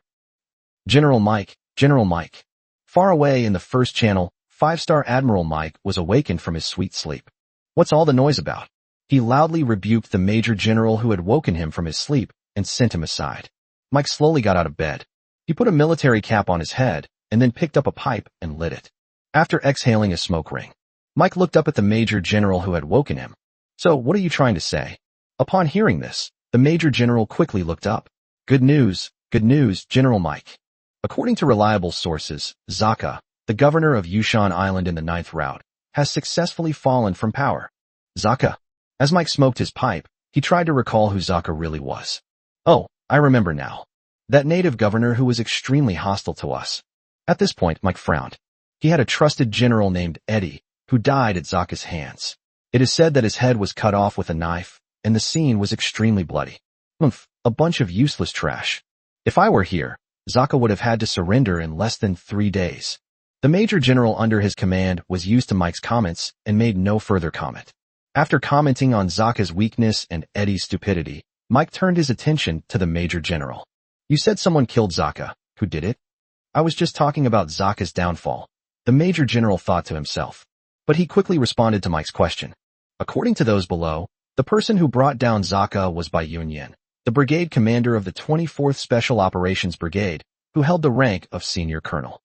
General Mike. Far away in the first channel, 5-star Admiral Mike was awakened from his sweet sleep. What's all the noise about? He loudly rebuked the Major General who had woken him from his sleep and sent him aside. Mike slowly got out of bed. He put a military cap on his head and then picked up a pipe and lit it. After exhaling a smoke ring, Mike looked up at the Major General who had woken him. So, what are you trying to say? Upon hearing this, the Major General quickly looked up. Good news, General Mike. According to reliable sources, Zaka, the governor of Yushan Island in the 9th route, has successfully fallen from power. Zaka. As Mike smoked his pipe, he tried to recall who Zaka really was. Oh, I remember now. That native governor who was extremely hostile to us. At this point, Mike frowned. He had a trusted general named Eddie, who died at Zaka's hands. It is said that his head was cut off with a knife, and the scene was extremely bloody. A bunch of useless trash. If I were here, Zaka would have had to surrender in less than 3 days. The Major General under his command was used to Mike's comments and made no further comment. After commenting on Zaka's weakness and Eddie's stupidity, Mike turned his attention to the Major General. You said someone killed Zaka. Who did it? I was just talking about Zaka's downfall. The Major General thought to himself. But he quickly responded to Mike's question. According to those below, the person who brought down Zaka was Bai Yunyan, the brigade commander of the 24th Special Operations Brigade, who held the rank of senior colonel.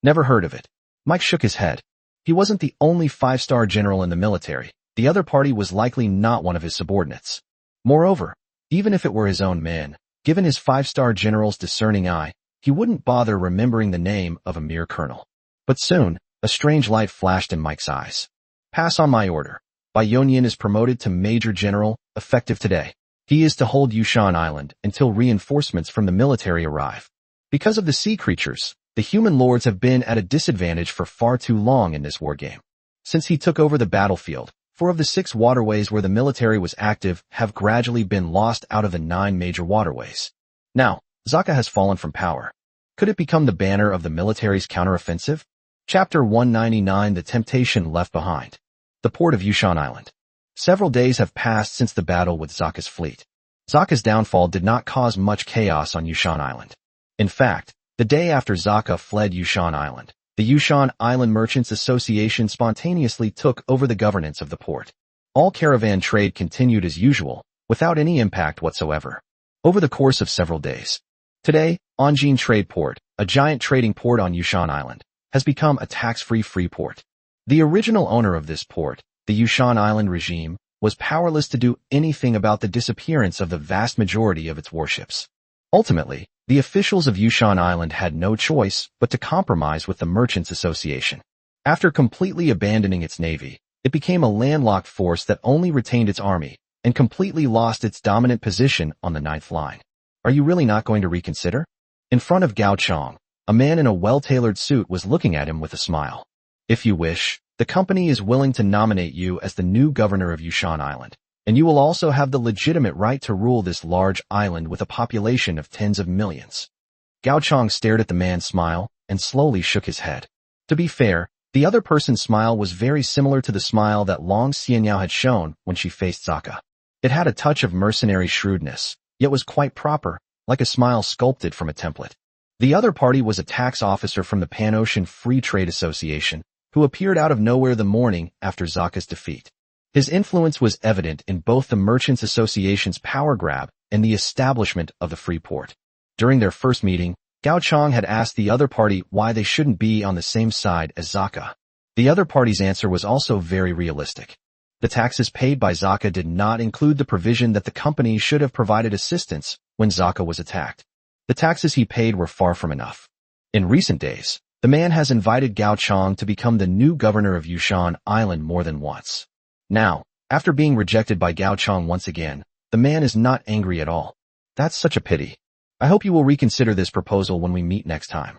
Never heard of it. Mike shook his head. He wasn't the only 5-star general in the military. The other party was likely not one of his subordinates. Moreover, even if it were his own men, given his 5-star general's discerning eye, he wouldn't bother remembering the name of a mere colonel. But soon, a strange light flashed in Mike's eyes. Pass on my order. Bai Yonyan is promoted to Major General, effective today. He is to hold Yushan Island until reinforcements from the military arrive. Because of the sea creatures, the human lords have been at a disadvantage for far too long in this war game. Since he took over the battlefield, 4 of the 6 waterways where the military was active have gradually been lost out of the 9 major waterways. Now, Zaka has fallen from power. Could it become the banner of the military's counteroffensive? Chapter 199: The Temptation Left Behind. The port of Yushan Island. Several days have passed since the battle with Zaka's fleet. Zaka's downfall did not cause much chaos on Yushan Island. In fact, the day after Zaka fled Yushan Island, the Yushan Island Merchants Association spontaneously took over the governance of the port. All caravan trade continued as usual, without any impact whatsoever. Over the course of several days. Today, Anjin Trade Port, a giant trading port on Yushan Island, has become a tax-free free port. The original owner of this port, the Yushan Island regime, was powerless to do anything about the disappearance of the vast majority of its warships. Ultimately, the officials of Yushan Island had no choice but to compromise with the Merchants Association. After completely abandoning its navy, it became a landlocked force that only retained its army and completely lost its dominant position on the 9th line. Are you really not going to reconsider? In front of Gao Chong, a man in a well-tailored suit was looking at him with a smile. If you wish, the company is willing to nominate you as the new governor of Yushan Island, and you will also have the legitimate right to rule this large island with a population of tens of millions. Gao Chong stared at the man's smile and slowly shook his head. To be fair, the other person's smile was very similar to the smile that Long Xianyao had shown when she faced Zaka. It had a touch of mercenary shrewdness, yet was quite proper, like a smile sculpted from a template. The other party was a tax officer from the Pan-Ocean Free Trade Association, who appeared out of nowhere the morning after Zaka's defeat. His influence was evident in both the Merchants Association's power grab and the establishment of the free port. During their first meeting, Gao Chong had asked the other party why they shouldn't be on the same side as Zaka. The other party's answer was also very realistic. The taxes paid by Zaka did not include the provision that the company should have provided assistance when Zaka was attacked. The taxes he paid were far from enough. In recent days, the man has invited Gao Chong to become the new governor of Yushan Island more than once. Now, after being rejected by Gao Chong once again, the man is not angry at all. That's such a pity. I hope you will reconsider this proposal when we meet next time.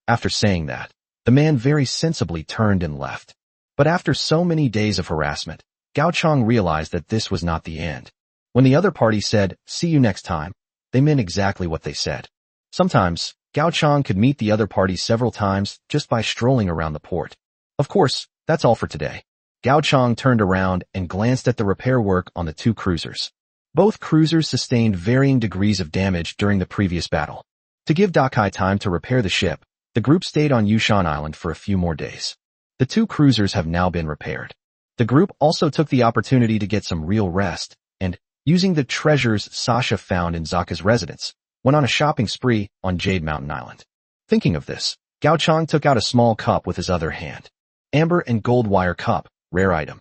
After saying that, the man very sensibly turned and left. But after so many days of harassment, Gao Chong realized that this was not the end. When the other party said, "See you next time," they meant exactly what they said. Sometimes, Gao Chong could meet the other party several times just by strolling around the port. Of course, that's all for today. Gao Chong turned around and glanced at the repair work on the 2 cruisers. Both cruisers sustained varying degrees of damage during the previous battle. To give Dakai time to repair the ship, the group stayed on Yushan Island for a few more days. The 2 cruisers have now been repaired. The group also took the opportunity to get some real rest, and, using the treasures Sasha found in Zaka's residence, went on a shopping spree on Jade Mountain Island. Thinking of this, Gao Chong took out a small cup with his other hand. Amber and gold wire cup, rare item.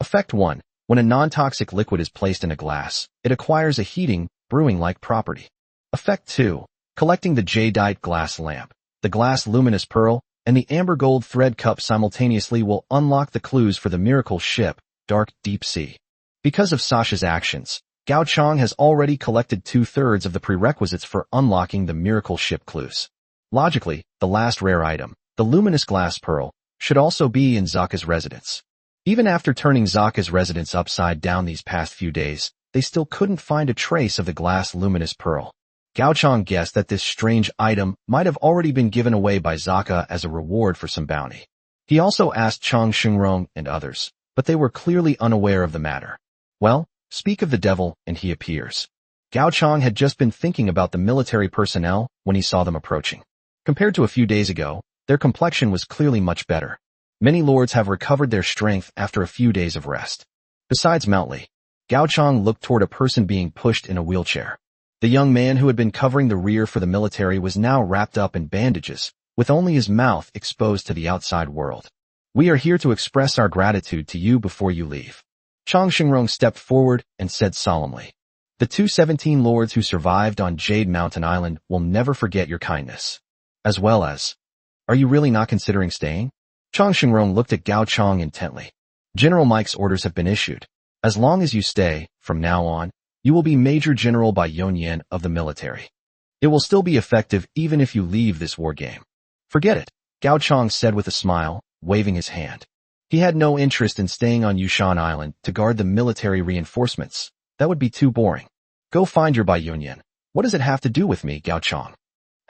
Effect 1. When a non-toxic liquid is placed in a glass, it acquires a heating, brewing-like property. Effect 2. Collecting the jadeite glass lamp, the glass luminous pearl, and the amber gold thread cup simultaneously will unlock the clues for the miracle ship, Dark Deep Sea. Because of Sasha's actions, Gao Chong has already collected 2/3 of the prerequisites for unlocking the miracle ship clues. Logically, the last rare item, the luminous glass pearl, should also be in Zaka's residence. Even after turning Zaka's residence upside down these past few days, they still couldn't find a trace of the glass luminous pearl. Gao Chong guessed that this strange item might have already been given away by Zaka as a reward for some bounty. He also asked Chang Xingrong and others, but they were clearly unaware of the matter. Well, speak of the devil, and he appears. Gao Chong had just been thinking about the military personnel when he saw them approaching. Compared to a few days ago, their complexion was clearly much better. Many lords have recovered their strength after a few days of rest. Besides Mountley, Gao Chong looked toward a person being pushed in a wheelchair. The young man who had been covering the rear for the military was now wrapped up in bandages, with only his mouth exposed to the outside world. "We are here to express our gratitude to you before you leave." Chang Xingrong stepped forward and said solemnly, "The 217 lords who survived on Jade Mountain Island will never forget your kindness. As well as, are you really not considering staying?" Chang Xingrong looked at Gao Chong intently. General Mike's orders have been issued. As long as you stay, from now on, you will be Major General by Yonyan of the military. It will still be effective even if you leave this war game. Forget it, Gao Chang said with a smile, waving his hand. He had no interest in staying on Yushan Island to guard the military reinforcements. That would be too boring. Go find your Bai Yunyan. What does it have to do with me, Gao Chang?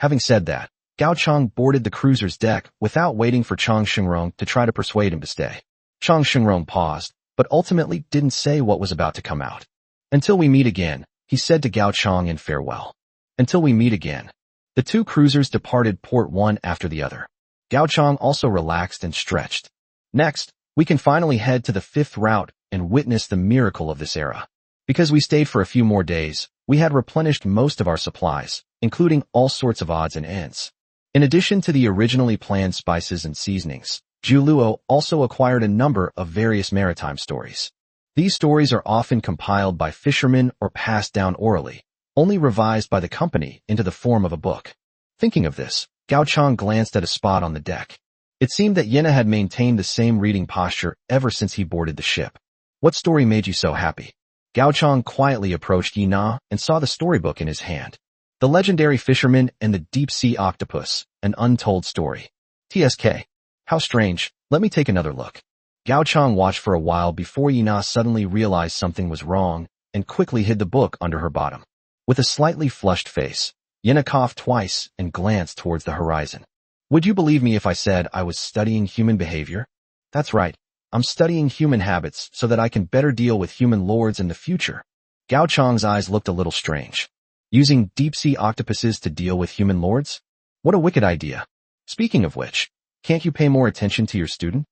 Having said that, Gao Chang boarded the cruiser's deck without waiting for Chang Shengrong to try to persuade him to stay. Chang Shengrong paused, but ultimately didn't say what was about to come out. Until we meet again, he said to Gao Chang in farewell. Until we meet again. The two cruisers departed port one after the other. Gao Chang also relaxed and stretched. Next, we can finally head to the fifth route and witness the miracle of this era. Because we stayed for a few more days, we had replenished most of our supplies, including all sorts of odds and ends. In addition to the originally planned spices and seasonings, Zhu Luo also acquired a number of various maritime stories. These stories are often compiled by fishermen or passed down orally, only revised by the company into the form of a book. Thinking of this, Gao Chang glanced at a spot on the deck. It seemed that Yena had maintained the same reading posture ever since he boarded the ship. What story made you so happy? Gao Chang quietly approached Yina and saw the storybook in his hand. The Legendary Fisherman and the Deep-Sea Octopus, an untold story. TSK. How strange, let me take another look. Gao Chang watched for a while before Yina suddenly realized something was wrong and quickly hid the book under her bottom. With a slightly flushed face, Yena coughed twice and glanced towards the horizon. Would you believe me if I said I was studying human behavior? That's right, I'm studying human habits so that I can better deal with human lords in the future. Gao Chang's eyes looked a little strange. Using deep-sea octopuses to deal with human lords? What a wicked idea. Speaking of which, can't you pay more attention to your student?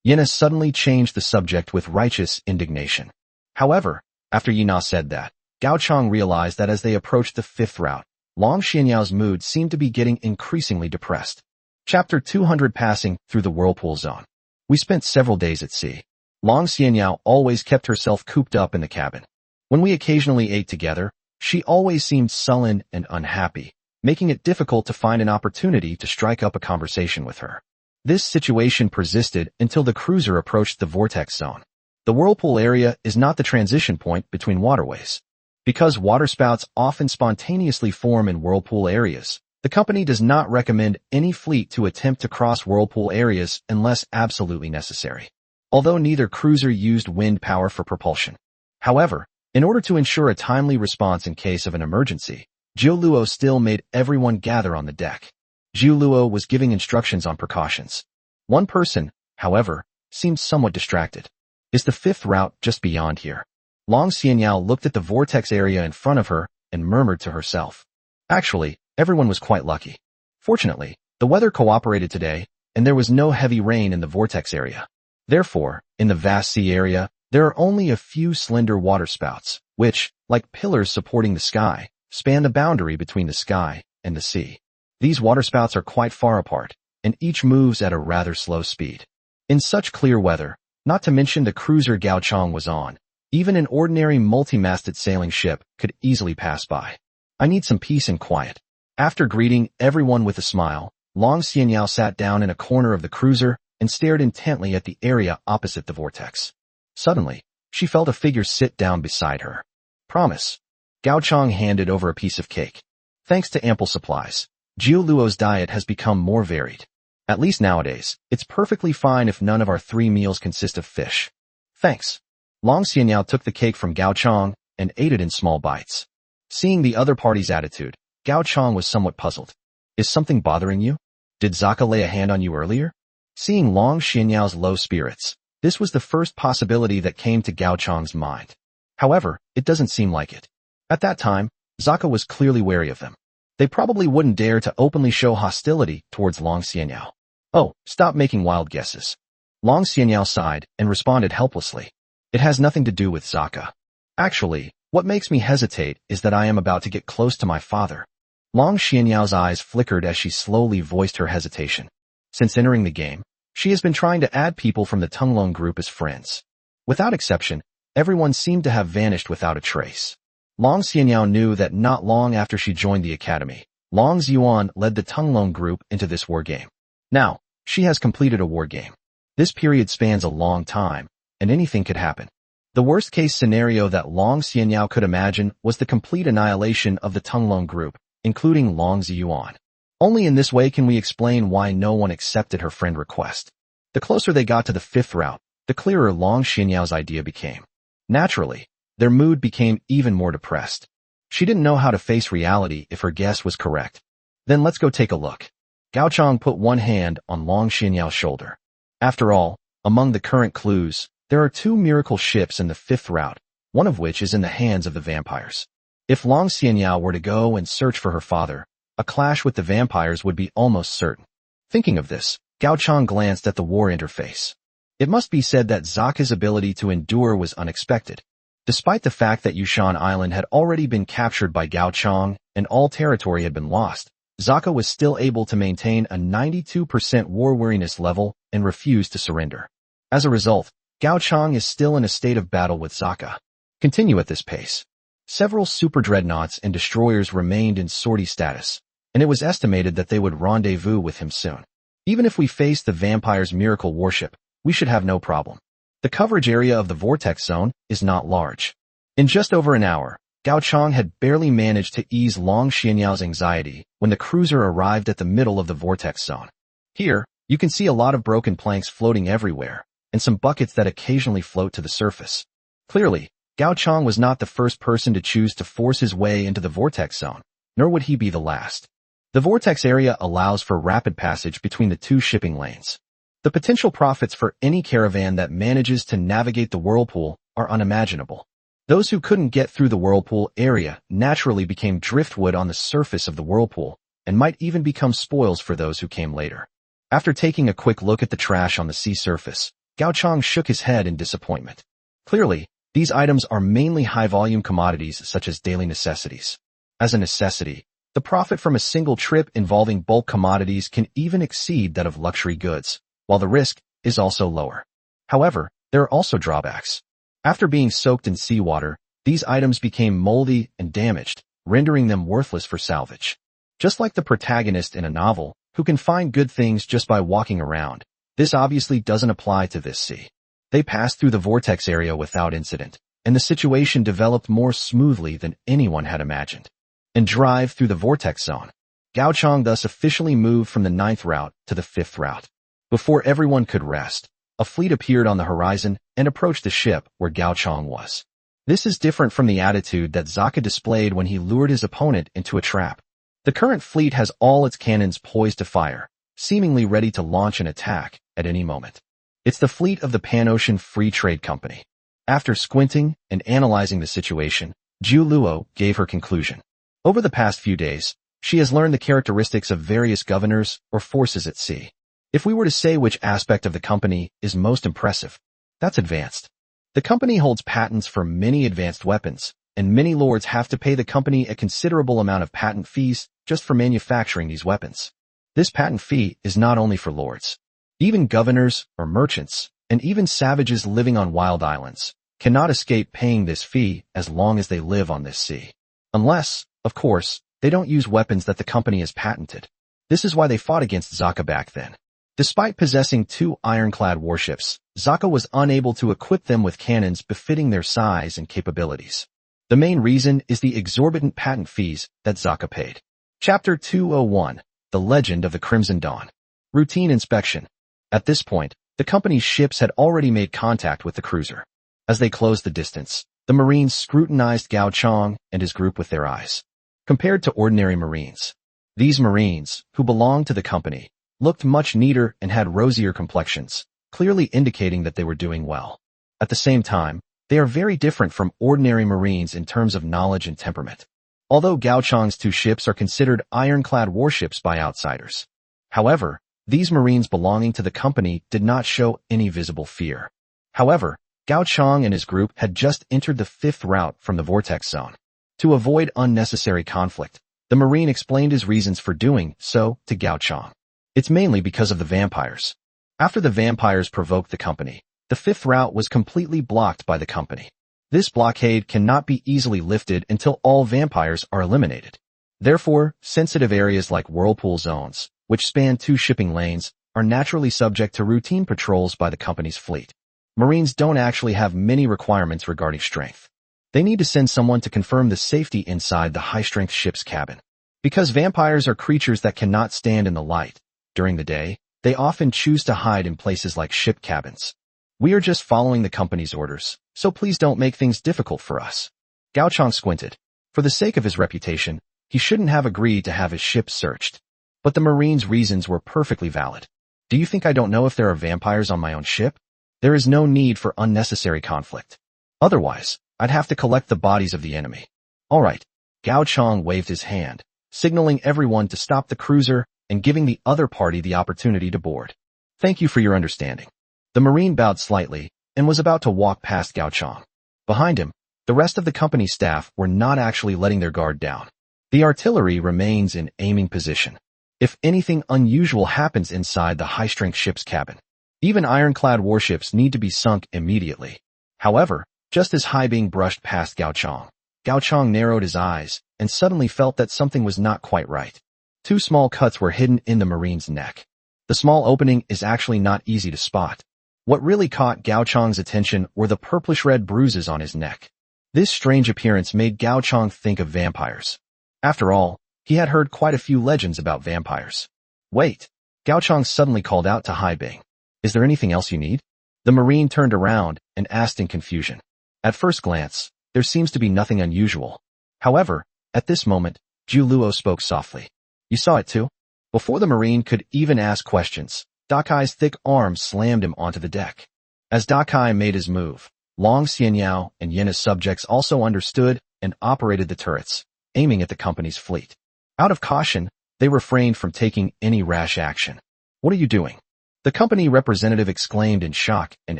Yena suddenly changed the subject with righteous indignation. However, after Yina said that, Gao Chang realized that as they approached the fifth route, Long Xianyao's mood seemed to be getting increasingly depressed. Chapter 200 Passing Through the Whirlpool Zone. We spent several days at sea. Long Xianyao always kept herself cooped up in the cabin. When we occasionally ate together, she always seemed sullen and unhappy, making it difficult to find an opportunity to strike up a conversation with her. This situation persisted until the cruiser approached the vortex zone. The whirlpool area is not the transition point between waterways. Because waterspouts often spontaneously form in whirlpool areas, the company does not recommend any fleet to attempt to cross whirlpool areas unless absolutely necessary. Although neither cruiser used wind power for propulsion. However, in order to ensure a timely response in case of an emergency, Zhu Luo still made everyone gather on the deck. Zhu Luo was giving instructions on precautions. One person, however, seemed somewhat distracted. Is the fifth route just beyond here? Long Xianyao looked at the vortex area in front of her and murmured to herself. Actually, everyone was quite lucky. Fortunately, the weather cooperated today, and there was no heavy rain in the vortex area. Therefore, in the vast sea area, there are only a few slender waterspouts, which, like pillars supporting the sky, span the boundary between the sky and the sea. These waterspouts are quite far apart, and each moves at a rather slow speed. In such clear weather, not to mention the cruiser Gao Chang was on, even an ordinary multi-masted sailing ship could easily pass by. I need some peace and quiet. After greeting everyone with a smile, Long Xianyao sat down in a corner of the cruiser and stared intently at the area opposite the vortex. Suddenly, she felt a figure sit down beside her. Promise. Gao Chang handed over a piece of cake. Thanks to ample supplies, Zhu Luo's diet has become more varied. At least nowadays, it's perfectly fine if none of our 3 meals consist of fish. Thanks. Long Xianyao took the cake from Gao Chang and ate it in small bites. Seeing the other party's attitude, Gao Chang was somewhat puzzled. Is something bothering you? Did Zaka lay a hand on you earlier? Seeing Long Xianyao's low spirits, this was the first possibility that came to Gao Chang's mind. However, it doesn't seem like it. At that time, Zaka was clearly wary of them. They probably wouldn't dare to openly show hostility towards Long Xianyao. Oh, stop making wild guesses. Long Xianyao sighed and responded helplessly. It has nothing to do with Zaka. Actually, what makes me hesitate is that I am about to get close to my father. Long Xianyao's eyes flickered as she slowly voiced her hesitation. Since entering the game, she has been trying to add people from the Tunglong group as friends. Without exception, everyone seemed to have vanished without a trace. Long Xianyao knew that not long after she joined the academy, Long Ziyuan led the Tunglong group into this war game. Now, she has completed a war game. This period spans a long time, and anything could happen. The worst-case scenario that Long Xianyao could imagine was the complete annihilation of the Tunglong group, including Long Ziyuan. Only in this way can we explain why no one accepted her friend request. The closer they got to the fifth route, the clearer Long Xianyao's idea became. Naturally, their mood became even more depressed. She didn't know how to face reality if her guess was correct. Then let's go take a look. Gao Chang put one hand on Long Xianyao's shoulder. After all, among the current clues, there are 2 miracle ships in the fifth route, one of which is in the hands of the vampires. If Long Xianyao were to go and search for her father, a clash with the vampires would be almost certain. Thinking of this, Gao Chang glanced at the war interface. It must be said that Zaka's ability to endure was unexpected. Despite the fact that Yushan Island had already been captured by Gao Chang and all territory had been lost, Zaka was still able to maintain a 92% war weariness level and refused to surrender. As a result, Gao Chang is still in a state of battle with Zaka. Continue at this pace. Several super dreadnoughts and destroyers remained in sortie status, and it was estimated that they would rendezvous with him soon. Even if we face the vampire's miracle warship, we should have no problem. The coverage area of the vortex zone is not large. In just over an hour, Gao Chang had barely managed to ease Long Xianyao's anxiety when the cruiser arrived at the middle of the vortex zone. Here, you can see a lot of broken planks floating everywhere, and some buckets that occasionally float to the surface. Clearly, Gao Chang was not the first person to choose to force his way into the vortex zone, nor would he be the last. The vortex area allows for rapid passage between the 2 shipping lanes. The potential profits for any caravan that manages to navigate the whirlpool are unimaginable. Those who couldn't get through the whirlpool area naturally became driftwood on the surface of the whirlpool, and might even become spoils for those who came later. After taking a quick look at the trash on the sea surface, Gao Chang shook his head in disappointment. Clearly, these items are mainly high-volume commodities such as daily necessities. As a necessity, the profit from a single trip involving bulk commodities can even exceed that of luxury goods, while the risk is also lower. However, there are also drawbacks. After being soaked in seawater, these items became moldy and damaged, rendering them worthless for salvage. Just like the protagonist in a novel, who can find good things just by walking around, this obviously doesn't apply to this sea. They passed through the vortex area without incident, and the situation developed more smoothly than anyone had imagined. And drive through the vortex zone. Gao Chang thus officially moved from the 9th route to the 5th route. Before everyone could rest, a fleet appeared on the horizon and approached the ship where Gao Chang was. This is different from the attitude that Zaka displayed when he lured his opponent into a trap. The current fleet has all its cannons poised to fire, seemingly ready to launch an attack at any moment. It's the fleet of the Pan-Ocean Free Trade Company. After squinting and analyzing the situation, Zhu Luo gave her conclusion. Over the past few days, she has learned the characteristics of various governors or forces at sea. If we were to say which aspect of the company is most impressive, that's advanced. The company holds patents for many advanced weapons, and many lords have to pay the company a considerable amount of patent fees just for manufacturing these weapons. This patent fee is not only for lords. Even governors or merchants, and even savages living on wild islands, cannot escape paying this fee as long as they live on this sea. Unless, of course, they don't use weapons that the company has patented. This is why they fought against Zaka back then. Despite possessing 2 ironclad warships, Zaka was unable to equip them with cannons befitting their size and capabilities. The main reason is the exorbitant patent fees that Zaka paid. Chapter 201, The Legend of the Crimson Dawn. Routine inspection. At this point, the company's ships had already made contact with the cruiser. As they closed the distance, the Marines scrutinized Gao Chang and his group with their eyes. Compared to ordinary Marines, these Marines, who belonged to the company, looked much neater and had rosier complexions, clearly indicating that they were doing well. At the same time, they are very different from ordinary Marines in terms of knowledge and temperament. Although Gao Chang's 2 ships are considered ironclad warships by outsiders. However, these Marines belonging to the company did not show any visible fear. However, Gao Chang and his group had just entered the 5th route from the vortex zone. To avoid unnecessary conflict, the Marine explained his reasons for doing so to Gao Chang. It's mainly because of the vampires. After the vampires provoked the company, the 5th route was completely blocked by the company. This blockade cannot be easily lifted until all vampires are eliminated. Therefore, sensitive areas like whirlpool zones, which span 2 shipping lanes, are naturally subject to routine patrols by the company's fleet. Marines don't actually have many requirements regarding strength. They need to send someone to confirm the safety inside the high-strength ship's cabin. Because vampires are creatures that cannot stand in the light, during the day, they often choose to hide in places like ship cabins. We are just following the company's orders, so please don't make things difficult for us. Gao Chang squinted. For the sake of his reputation, he shouldn't have agreed to have his ship searched. But the Marines' reasons were perfectly valid. Do you think I don't know if there are vampires on my own ship? There is no need for unnecessary conflict. Otherwise, I'd have to collect the bodies of the enemy. All right. Gao Chang waved his hand, signaling everyone to stop the cruiser and giving the other party the opportunity to board. Thank you for your understanding. The Marine bowed slightly and was about to walk past Gao Chang. Behind him, the rest of the company staff were not actually letting their guard down. The artillery remains in aiming position. If anything unusual happens inside the high-strength ship's cabin, even ironclad warships need to be sunk immediately. However, just as Hai Bing brushed past Gao Chang narrowed his eyes and suddenly felt that something was not quite right. Two small cuts were hidden in the Marine's neck. The small opening is actually not easy to spot. What really caught Gao Chang's attention were the purplish-red bruises on his neck. This strange appearance made Gao Chang think of vampires. After all, he had heard quite a few legends about vampires. Wait! Gao Chang suddenly called out to Hai Bing. Is there anything else you need? The Marine turned around and asked in confusion. At first glance, there seems to be nothing unusual. However, at this moment, Zhu Luo spoke softly. You saw it too? Before the Marine could even ask questions, Dakai's thick arms slammed him onto the deck. As Dakai made his move, Long Xianyao and Yena's subjects also understood and operated the turrets, aiming at the company's fleet. Out of caution, they refrained from taking any rash action. What are you doing? The company representative exclaimed in shock and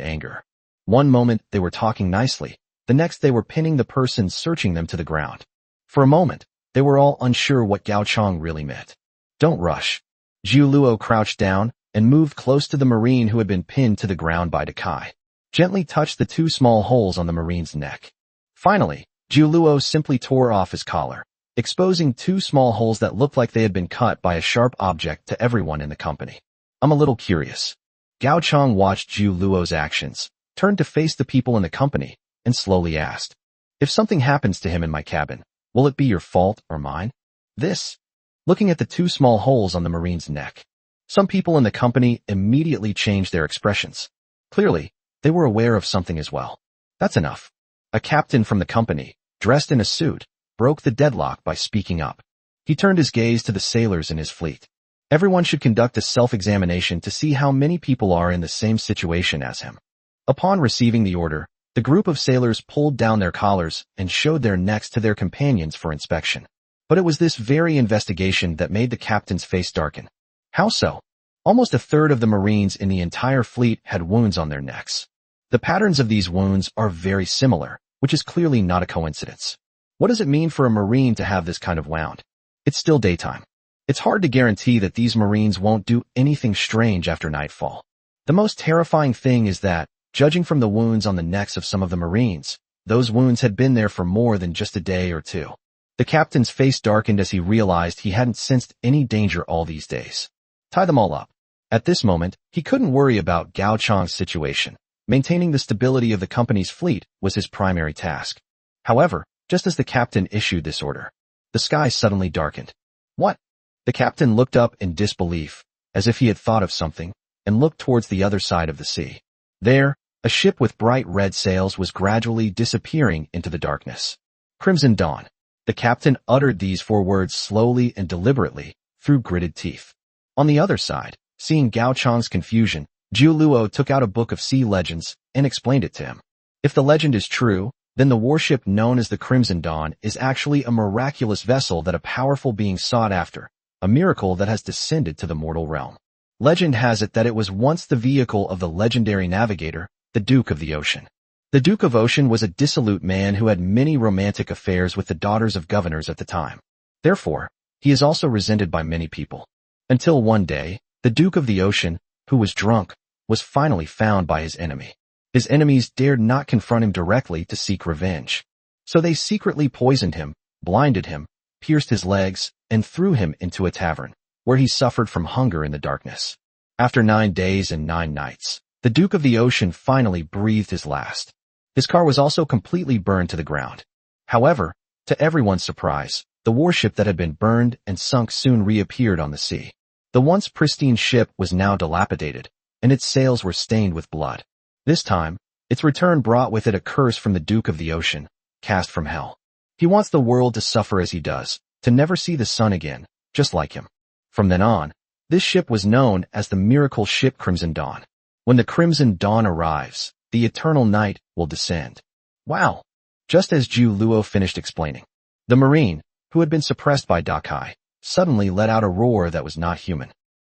anger. One moment they were talking nicely, the next they were pinning the person searching them to the ground. For a moment, they were all unsure what Gao Chang really meant. Don't rush. Zhu Luo crouched down and moved close to the Marine who had been pinned to the ground by Dakai. Gently touched the two small holes on the Marine's neck. Finally, Zhu Luo simply tore off his collar, exposing two small holes that looked like they had been cut by a sharp object to everyone in the company. I'm a little curious. Gao Chang watched Zhu Luo's actions, turned to face the people in the company, and slowly asked, if something happens to him in my cabin, will it be your fault or mine? This? Looking at the two small holes on the Marine's neck. Some people in the company immediately changed their expressions. Clearly, they were aware of something as well. That's enough. A captain from the company, dressed in a suit, broke the deadlock by speaking up. He turned his gaze to the sailors in his fleet. Everyone should conduct a self-examination to see how many people are in the same situation as him. Upon receiving the order, the group of sailors pulled down their collars and showed their necks to their companions for inspection. But it was this very investigation that made the captain's face darken. How so? Almost a third of the Marines in the entire fleet had wounds on their necks. The patterns of these wounds are very similar, which is clearly not a coincidence. What does it mean for a Marine to have this kind of wound? It's still daytime. It's hard to guarantee that these Marines won't do anything strange after nightfall. The most terrifying thing is that, judging from the wounds on the necks of some of the Marines, those wounds had been there for more than just a day or two. The captain's face darkened as he realized he hadn't sensed any danger all these days. Tie them all up. At this moment, he couldn't worry about Gao Chang's situation. Maintaining the stability of the company's fleet was his primary task. However, just as the captain issued this order, the sky suddenly darkened. What? The captain looked up in disbelief, as if he had thought of something, and looked towards the other side of the sea. There, a ship with bright red sails was gradually disappearing into the darkness. Crimson Dawn. The captain uttered these 4 words slowly and deliberately, through gritted teeth. On the other side, seeing Gao Chang's confusion, Zhu Luo took out a book of sea legends and explained it to him. If the legend is true, then the warship known as the Crimson Dawn is actually a miraculous vessel that a powerful being sought after, a miracle that has descended to the mortal realm. Legend has it that it was once the vehicle of the legendary navigator, the Duke of the Ocean. The Duke of Ocean was a dissolute man who had many romantic affairs with the daughters of governors at the time. Therefore, he is also resented by many people. Until one day, the Duke of the Ocean, who was drunk, was finally found by his enemy. His enemies dared not confront him directly to seek revenge. So they secretly poisoned him, blinded him, pierced his legs, and threw him into a tavern, where he suffered from hunger in the darkness. After 9 days and 9 nights, The Duke of the Ocean finally breathed his last. His car was also completely burned to the ground. However, to everyone's surprise, the warship that had been burned and sunk soon reappeared on the sea. The once pristine ship was now dilapidated, and its sails were stained with blood. This time, its return brought with it a curse from the Duke of the Ocean, cast from hell. He wants the world to suffer as he does, to never see the sun again, just like him. From then on, this ship was known as the miracle ship Crimson Dawn. When the Crimson Dawn arrives, the eternal night will descend. Wow! Just as Ju Luo finished explaining, the Marine, who had been suppressed by Dakai, suddenly let out a roar that was not human.